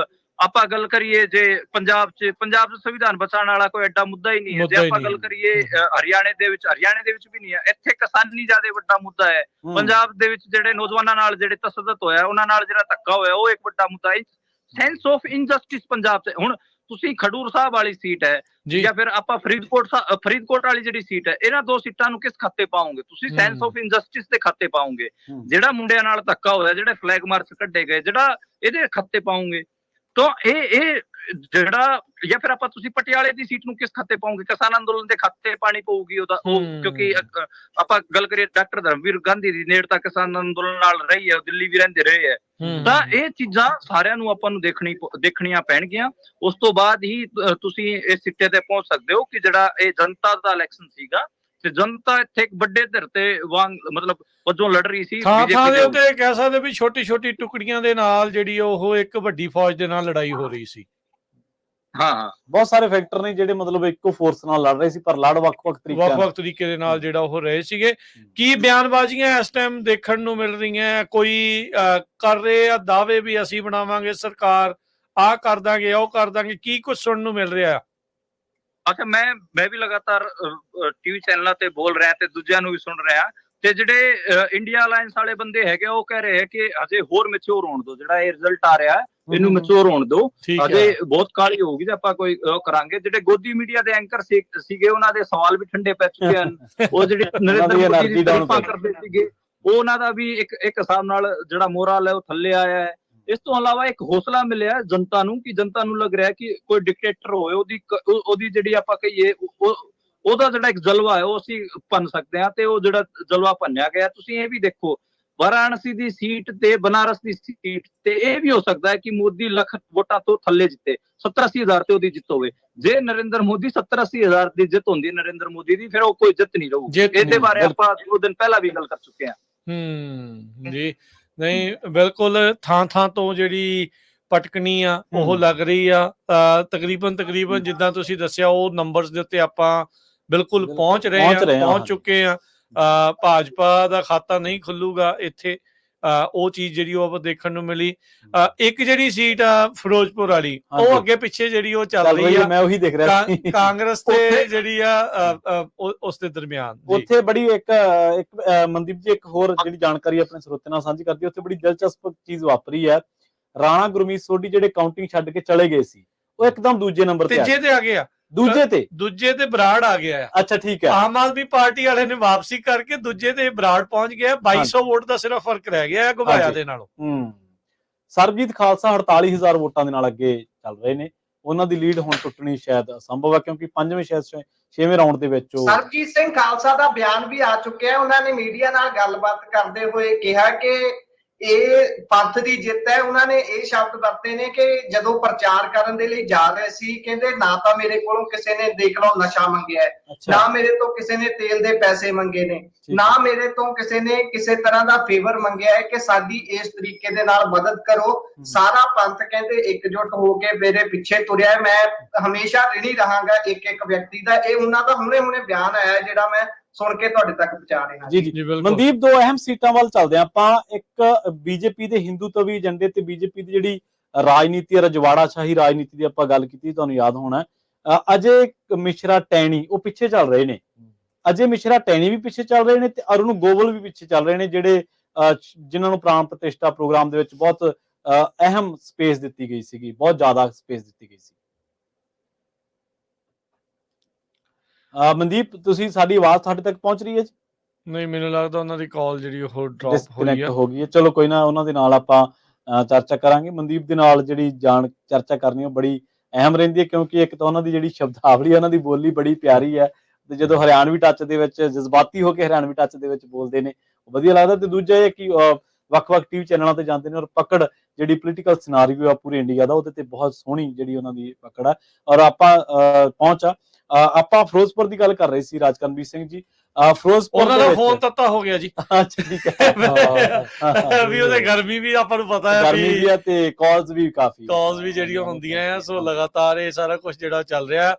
ਆਪਾਂ ਗੱਲ ਕਰੀਏ ਜੇ ਪੰਜਾਬ 'ਚ ਸੰਵਿਧਾਨ ਬਚਾਉਣ ਵਾਲਾ ਕੋਈ ਐਡਾ ਮੁੱਦਾ ਹੀ ਨਹੀਂ ਹੈ। ਜੇ ਆਪਾਂ ਗੱਲ ਕਰੀਏ ਹਰਿਆਣੇ ਦੇ ਵਿੱਚ ਵੀ ਨਹੀਂ ਹੈ। ਇੱਥੇ ਕਿਸਾਨੀ ਜ਼ਿਆਦਾ ਵੱਡਾ ਮੁੱਦਾ ਹੈ। ਪੰਜਾਬ ਦੇ ਵਿੱਚ ਜਿਹੜੇ ਨੌਜਵਾਨਾਂ ਨਾਲ ਜਿਹੜੇ ਤਸੱਦਦ ਹੋਇਆ, ਉਹਨਾਂ ਨਾਲ ਜਿਹੜਾ ਧੱਕਾ ਹੋਇਆ, ਉਹ ਇੱਕ ਵੱਡਾ ਮੁੱਦਾ ਹੈ। ਸੈਂਸ ਆਫ ਇਨਜਸਟਿਸ ਪੰਜਾਬ 'ਚ ਹੁਣ ਤੁਸੀਂ ਖਡੂਰ ਸਾਹਿਬ ਵਾਲੀ ਸੀਟ ਹੈ ਜਾਂ ਫਿਰ ਆਪਾਂ ਫਰੀਦਕੋਟ ਵਾਲੀ ਜਿਹੜੀ ਸੀਟ ਹੈ, ਇਹਨਾਂ 2 ਸੀਟਾਂ ਨੂੰ ਕਿਸ ਖਾਤੇ ਪਾਉਂਗੇ ਤੁਸੀਂ? ਸੈਂਸ ਆਫ ਇਨਜਸਟਿਸ ਦੇ ਖਾਤੇ ਪਾਉਂਗੇ, ਜਿਹੜਾ ਮੁੰਡਿਆਂ ਨਾਲ ਧੱਕਾ ਹੋਇਆ, ਜਿਹੜੇ ਫਲੈਗ ਮਾਰਚ ਕੱਢੇ ਗਏ, ਜਿਹੜਾ ਇਹਦੇ ਖਾਤੇ ਪਾਉਂਗੇ। ਤਾਂ ਇਹ ਜਿਹੜਾ ਜਾਂ ਫਿਰ ਆਪਾਂ ਤੁਸੀਂ ਪਟਿਆਲੇ ਦੀ ਸੀਟ ਨੂੰ ਕਿਸ ਖਾਤੇ ਪਾਉਂਗੇ? ਕਿਸਾਨ ਅੰਦੋਲਨ ਦੇ ਖਾਤੇ ਪਾਣੀ ਪਊਗੀ ਉਹਦਾ, ਕਿਉਂਕਿ ਆਪਾਂ ਗੱਲ ਕਰੀਏ ਡਾਕਟਰ ਧਰਮਵੀਰ ਗਾਂਧੀ ਦੀ ਨੇੜਤਾ ਕਿਸਾਨ ਅੰਦੋਲਨ ਨਾਲ ਰਹੀ ਹੈ, ਦਿੱਲੀ ਵੀ ਰਹਿੰਦੇ ਰਹੇ ਹੈ। ਤਾਂ ਇਹ ਚੀਜ਼ਾਂ ਸਾਰਿਆਂ ਨੂੰ ਆਪਾਂ ਨੂੰ ਦੇਖਣੀਆਂ ਪੈਣਗੀਆਂ। ਉਸ ਤੋਂ ਬਾਅਦ ਹੀ ਤੁਸੀਂ ਇਸ ਸਿੱਟੇ ਤੇ ਪਹੁੰਚ ਸਕਦੇ ਹੋ ਕਿ ਜਿਹੜਾ ਇਹ ਜਨਤਾ ਦਾ ਇਲੈਕਸ਼ਨ ਸੀਗਾ ਤੇ ਜਨਤਾ ਇੱਥੇ ਇੱਕ ਵੱਡੇ ਧਿਰ ਤੇ ਵਾਂਗ ਮਤਲਬ ਵਜੋਂ ਲੜ ਰਹੀ ਸੀ। ਥਾਂ ਦੇ ਉੱਤੇ ਕਹਿ ਸਕਦੇ ਵੀ ਛੋਟੀ ਟੁਕੜੀਆਂ ਦੇ ਨਾਲ ਜਿਹੜੀ ਉਹ ਇੱਕ ਵੱਡੀ ਫੌਜ ਦੇ ਨਾਲ ਲੜਾਈ ਹੋ ਰਹੀ ਸੀ। ਹਾਂ, ਬਹੁਤ ਸਾਰੇ ਫੈਕਟਰ ਨੇ ਜਿਹੜੇ ਮਤਲਬ ਇੱਕੋ ਫੋਰਸ ਨਾਲ ਲੜ ਰਹੇ ਸੀ, ਪਰ ਲੜ ਵੱਖ-ਵੱਖ ਤਰੀਕੇ ਦੇ ਨਾਲ ਜਿਹੜਾ ਉਹ ਰਹੇ ਸੀਗੇ। ਕੀ ਬਿਆਨਬਾਜ਼ੀਆਂ ਇਸ ਟਾਈਮ ਦੇਖਣ ਨੂੰ ਮਿਲ ਰਹੀਆਂ? ਕੋਈ ਕਰ ਰਹੇ ਆ ਦਾਅਵੇ ਵੀ ਅਸੀਂ ਬਣਾਵਾਂਗੇ ਸਰਕਾਰ, ਆਹ ਕਰ ਦਾਂਗੇ, ਉਹ ਕਰ ਦਾਂਗੇ, ਕੀ ਕੁਝ ਸੁਣਨ ਨੂੰ ਮਿਲ ਰਿਹਾ? ਅੱਛਾ, ਮੈਂ ਵੀ ਲਗਾਤਾਰ ਟੀਵੀ ਚੈਨਲਾਂ ਤੇ ਬੋਲ ਰਿਹਾ ਤੇ ਦੂਜਿਆਂ ਨੂੰ ਵੀ ਸੁਣ ਰਿਹਾ, ਤੇ ਜਿਹੜੇ ਇੰਡੀਆ ਅਲਾਇੰਸ ਵਾਲੇ ਬੰਦੇ ਹੈਗੇ ਉਹ ਕਹਿ ਰਹੇ ਕਿ ਹਜੇ ਹੋਰ ਮੈਚੁਰ ਹੋਣ ਦਿਓ, ਜਿਹੜਾ ਇਹ ਰਿਜ਼ਲਟ ਆ ਰਿਹਾ ਇਹਨੂੰ ਮੈਚੁਰ ਹੋਣ ਦਿਓ, ਹਜੇ ਬਹੁਤ ਕਾਹਲੀ ਹੋਊਗੀ ਤੇ ਆਪਾਂ ਕੋਈ ਕਰਾਂਗੇ। ਜਿਹੜੇ ਗੋਦੀ ਮੀਡੀਆ ਦੇ ਐਂਕਰ ਸੀਗੇ ਉਹਨਾਂ ਦੇ ਸਵਾਲ ਵੀ ਠੰਡੇ ਪੈ ਚੁੱਕੇ ਹਨ। ਉਹ ਜਿਹੜੇ ਨਰਿੰਦਰ ਮੋਦੀ ਦੀ ਤਾਰੀਫਾਂ ਕਰਦੇ ਸੀਗੇ ਉਹਨਾਂ ਦਾ ਵੀ ਇੱਕ ਹਿਸਾਬ ਨਾਲ ਜਿਹੜਾ ਮੋਰਲ ਹੈ ਉਹ ਥੱਲੇ ਆਇਆ ਹੈ। ਇਸ ਤੋਂ ਇਲਾਵਾ ਇੱਕ ਹੌਸਲਾ ਮਿਲਿਆ ਜਨਤਾ ਨੂੰ ਕਿ ਜਨਤਾ ਨੂੰ ਲੱਗ ਰਿਹਾ ਕਿ ਕੋਈ ਡਿਕਟੇਟਰ ਹੋਏ ਉਹਦੀ ਜਿਹੜੀ ਆਪਾਂ ਕਹੀਏ ਉਹਦਾ ਜਿਹੜਾ ਇੱਕ ਜਲਵਾ ਹੈ ਉਹ ਅਸੀਂ ਭੰਨ ਸਕਦੇ ਹਾਂ, ਤੇ ਉਹ ਜਿਹੜਾ ਜਲਵਾ ਭੰਨਿਆ ਗਿਆ। ਤੁਸੀਂ ਇਹ ਵੀ ਦੇਖੋ ਵਾਰਾਣਸੀ ਦੀ ਸੀਟ ਤੇ ਬਨਾਰਸ ਦੀ ਸੀਟ ਤੇ ਇਹ ਵੀ ਹੋ ਸਕਦਾ ਹੈ ਕਿ ਮੋਦੀ ਲੱਖ ਵੋਟਾਂ ਤੋਂ ਥੱਲੇ ਜਿੱਤੇ, 70-80 ਹਜ਼ਾਰ ਤੇ ਉਹਦੀ ਜਿੱਤ ਹੋਵੇ। ਜੇ ਨਰਿੰਦਰ ਮੋਦੀ 70-80 ਹਜ਼ਾਰ ਦੀ ਜਿੱਤ ਹੁੰਦੀ ਨਰਿੰਦਰ ਮੋਦੀ ਦੀ, ਫਿਰ ਉਹ ਕੋਈ ਜਿੱਤ ਨਹੀਂ ਰਹੂਗੀ। ਇਹਦੇ ਬਾਰੇ ਆਪਾਂ 2 ਦਿਨ ਪਹਿਲਾਂ ਵੀ ਗੱਲ ਕਰ ਚੁੱਕੇ ਹਾਂ। ਜੀ ਨਹੀਂ, ਬਿਲਕੁਲ ਥਾਂ ਤੋਂ ਜਿਹੜੀ ਪਟਕਣੀ ਆ ਉਹ ਲੱਗ ਰਹੀ ਆ। ਤਕਰੀਬਨ ਜਿੱਦਾਂ ਤੁਸੀਂ ਦੱਸਿਆ ਉਹ ਨੰਬਰਸ ਦੇ ਉੱਤੇ ਆਪਾਂ ਬਿਲਕੁਲ ਪਹੁੰਚ ਚੁੱਕੇ ਆ। ਭਾਜਪਾ ਦਾ ਖਾਤਾ ਨਹੀਂ ਖੁੱਲੂਗਾ ਇੱਥੇ, ਉਹ ਚੀਜ਼ ਜਿਹੜੀ ਉਹ ਦੇਖਣ ਨੂੰ ਮਿਲੀ। ਇੱਕ ਜਿਹੜੀ ਸੀਟ ਆ ਫਿਰੋਜ਼ਪੁਰ ਵਾਲੀ, ਉਹ ਅੱਗੇ ਪਿੱਛੇ ਜਿਹੜੀ ਉਹ ਚੱਲ ਰਹੀ ਆ, ਮੈਂ ਉਹੀ ਦੇਖ ਰਿਹਾ ਸੀ, ਕਾਂਗਰਸ ਤੇ ਜਿਹੜੀ ਆ ਉਸ ਦੇ ਦਰਮਿਆਨ। ਉੱਥੇ ਬੜੀ ਇੱਕ ਮਨਦੀਪ ਜੀ ਇੱਕ ਹੋਰ ਜਿਹੜੀ ਜਾਣਕਾਰੀ ਆਪਣੇ ਸਰੋਤਿਆਂ ਨਾਲ ਸਾਂਝੀ ਕਰਦੀ, ਉੱਥੇ ਬੜੀ ਦਿਲਚਸਪ ਚੀਜ਼ ਵਾਪਰੀ ਹੈ। ਰਾਣਾ ਗੁਰਮੀਤ ਸੋਢੀ ਜਿਹੜੇ ਕਾਊਂਟਿੰਗ ਛੱਡ ਕੇ ਚਲੇ ਗਏ ਸੀ, ਉਹ ਇੱਕਦਮ ਦੂਜੇ ਨੰਬਰ ਤੇ ਆ ਗਏ ਆ। ਦੂਜੇ ਤੇ ਬਰਾੜ ਆ ਗਿਆ। ਅੱਛਾ, ਠੀਕ ਹੈ। ਆਮ ਆਦਮੀ ਪਾਰਟੀ ਵਾਲੇ ਨੇ ਵਾਪਸੀ ਕਰਕੇ ਦੂਜੇ ਤੇ ਬਰਾੜ ਪਹੁੰਚ ਗਿਆ। 2200 ਵੋਟ ਦਾ ਸਿਰਫ ਫਰਕ ਰਹਿ ਗਿਆ ਘੁਬਾਇਆ ਦੇ ਨਾਲੋਂ। ਸਰਬਜੀਤ ਖਾਲਸਾ 48,000 ਵੋਟਾਂ ਦੇ ਨਾਲ ਅੱਗੇ ਚੱਲ ਰਹੇ ਨੇ। ਉਹਨਾਂ ਦੀ ਲੀਡ ਹੁਣ ਟੁੱਟਣੀ ਸ਼ਾਇਦ ਅਸੰਭਵ ਹੈ, ਕਿਉਂਕਿ 6ਵੇਂ ਰਾਉਂਡ ਦੇ ਵਿੱਚ ਸਰਬਜੀਤ ਸਿੰਘ ਖਾਲਸਾ ਦਾ ਬਿਆਨ ਵੀ ਆ ਚੁੱਕਿਆ। ਉਹਨਾਂ ਨੇ ਮੀਡੀਆ ਨਾਲ ਗੱਲਬਾਤ ਕਰਦੇ ਹੋਏ ਕਿਹਾ ਕਿ ਇਹ ਪੰਥ ਦੀ ਜਿੱਤ ਹੈ। ਉਹਨਾਂ ਨੇ ਇਹ ਸ਼ਬਦ ਵਰਤੇ ਨੇ ਕਿ ਜਦੋਂ ਪ੍ਰਚਾਰ ਕਰਨ ਦੇ ਲਈ ਜਾ ਰਹੇ ਸੀ, ਕਹਿੰਦੇ ਨਾ ਤਾਂ ਮੇਰੇ ਕੋਲੋਂ ਕਿਸੇ ਨੇ ਦੇਖ ਲਓ ਨਸ਼ਾ ਮੰਗਿਆ, ਨਾ ਮੇਰੇ ਤੋਂ ਕਿਸੇ ਨੇ ਤੇਲ ਦੇ ਪੈਸੇ ਮੰਗੇ ਨੇ, ਨਾ ਮੇਰੇ ਤੋਂ ਕਿਸੇ ਨੇ ਕਿਸੇ ਤਰ੍ਹਾਂ ਦਾ ਫੇਵਰ ਮੰਗਿਆ ਹੈ ਕਿ ਸਾਡੀ ਇਸ ਤਰੀਕੇ ਦੇ ਨਾਲ ਮਦਦ ਕਰੋ। ਸਾਰਾ ਪੰਥ ਕਹਿੰਦੇ ਇਕਜੁੱਟ ਹੋ ਕੇ ਮੇਰੇ ਪਿੱਛੇ ਤੁਰਿਆ। ਮੈਂ ਹਮੇਸ਼ਾ ਰਿਣੀ ਰਹਾਂਗਾ ਇੱਕ ਵਿਅਕਤੀ ਦਾ। ਇਹ ਉਹਨਾਂ ਦਾ ਹੁਣੇ ਬਿਆਨ ਆਇਆ ਜਿਹੜਾ ਮੈਂ ਸੁਣ ਕੇ ਤੁਹਾਡੇ ਤੱਕ ਪਹੁੰਚਾ ਰਿਹਾ। ਜੀ ਮਨਦੀਪ, 2 ਅਹਿਮ ਸੀਟਾਂ ਵੱਲ ਚੱਲਦੇ ਆਪਾਂ। ਇੱਕ ਬੀਜੇਪੀ ਦੇ ਹਿੰਦੂਤਵੀ ਏਜੰਡੇ ਤੇ ਬੀਜੇਪੀ ਦੀ ਜਿਹੜੀ ਰਾਜਨੀਤੀ, ਰਜਵਾੜਾਸ਼ਾਹੀ ਰਾਜਨੀਤੀ ਦੀ ਆਪਾਂ ਗੱਲ ਕੀਤੀ, ਤੁਹਾਨੂੰ ਯਾਦ ਹੋਣਾ ਅਜੇ ਮਿਸ਼ਰਾ ਟੈਣੀ ਉਹ ਪਿੱਛੇ ਚੱਲ ਰਹੇ ਨੇ। ਅਜੇ ਮਿਸ਼ਰਾ ਟੈਣੀ ਵੀ ਪਿੱਛੇ ਚੱਲ ਰਹੇ ਨੇ ਤੇ ਅਰੁਣ ਗੋਬਲ ਵੀ ਪਿੱਛੇ ਚੱਲ ਰਹੇ ਨੇ, ਜਿਹੜੇ ਜਿਨ੍ਹਾਂ ਨੂੰ ਪ੍ਰਾਣ ਪ੍ਰਤਿਸ਼ਠਾ ਪ੍ਰੋਗਰਾਮ ਦੇ ਵਿੱਚ ਬਹੁਤ ਅਹਿਮ ਸਪੇਸ ਦਿੱਤੀ ਗਈ ਸੀਗੀ, ਬਹੁਤ ਜ਼ਿਆਦਾ ਸਪੇਸ ਦਿੱਤੀ ਗਈ ਸੀ। ਮਨਦੀਪ, ਤੁਸੀਂ ਸਾਡੀ ਆਵਾਜ਼ ਤੁਹਾਡੇ ਤੱਕ ਪਹੁੰਚ ਰਹੀ ਹੈ ਜੀ? ਨਹੀਂ, ਮੈਨੂੰ ਲੱਗਦਾ ਉਹਨਾਂ ਦੀ ਕਾਲ ਜਿਹੜੀ ਉਹ ਡ੍ਰੌਪ ਹੋ ਗਈ ਹੈ। ਚਲੋ ਕੋਈ ਨਾ, ਉਹਨਾਂ ਦੇ ਨਾਲ ਆਪਾਂ ਚਰਚਾ ਕਰਾਂਗੇ। ਮਨਦੀਪ ਦੇ ਨਾਲ ਜਿਹੜੀ ਚਰਚਾ ਕਰਨੀ ਉਹ ਬੜੀ ਅਹਿਮ ਰਹਿੰਦੀ ਹੈ, ਕਿਉਂਕਿ ਇੱਕ ਤਾਂ ਉਹਨਾਂ ਦੀ ਜਿਹੜੀ ਸ਼ਬਦਾਵਲੀ, ਉਹਨਾਂ ਦੀ ਬੋਲੀ ਬੜੀ ਪਿਆਰੀ ਹੈ, ਤੇ ਜਦੋਂ ਹਰਿਆਣਵੀ ਟੱਚ ਦੇ ਵਿੱਚ ਜਜ਼ਬਾਤੀ ਹੋ ਕੇ ਹਰਿਆਣਵੀ ਟੱਚ ਦੇ ਵਿੱਚ ਬੋਲਦੇ ਨੇ ਉਹ ਵਧੀਆ ਲੱਗਦਾ। ਤੇ ਦੂਜਾ ਇਹ ਕਿ ਵੱਖ-ਵੱਖ ਟੀਵੀ ਚੈਨਲਾਂ ਤੇ ਜਾਂਦੇ ਨੇ ਔਰ ਪਕੜ ਜਿਹੜੀ ਪੋਲੀਟੀਕਲ ਸਿਨਾਰੀਓ ਆ ਪੂਰੇ ਇੰਡੀਆ ਦਾ, ਉਹਦੇ ਤੇ ਬਹੁਤ ਸੋਹਣੀ ਜਿਹੜੀ ਉਹਨਾਂ ਦੀ ਪਕੜ ਆ। ਔਰ ਆਪਾਂ ਫਿਰੋਜ਼ਪੁਰ ਦੀ ਗੱਲ ਕਰ ਰਹੇ ਸੀ, ਰਾਜਕਰਨਵੀਰ ਸਿੰਘ ਜੀ। ਫਿਰੋਜ਼ਪੁਰ ਉਹਨਾਂ ਦਾ ਫੋਨ ਤੱਤਾ ਹੋ ਗਿਆ ਜੀ। ਅੱਛਾ, ਠੀਕ ਹੈ। ਵੀ ਉਹਦੇ ਗਰਮੀ ਵੀ ਆਪਾਂ ਨੂੰ ਪਤਾ ਹੈ, ਗਰਮੀ ਵੀ ਹੈ ਤੇ ਕਾਲਸ ਵੀ ਜਿਹੜੀਆਂ ਹੁੰਦੀਆਂ ਆ। ਸੋ ਲਗਾਤਾਰ ਇਹ ਸਾਰਾ ਕੁਝ ਜਿਹੜਾ ਚੱਲ ਰਿਹਾ,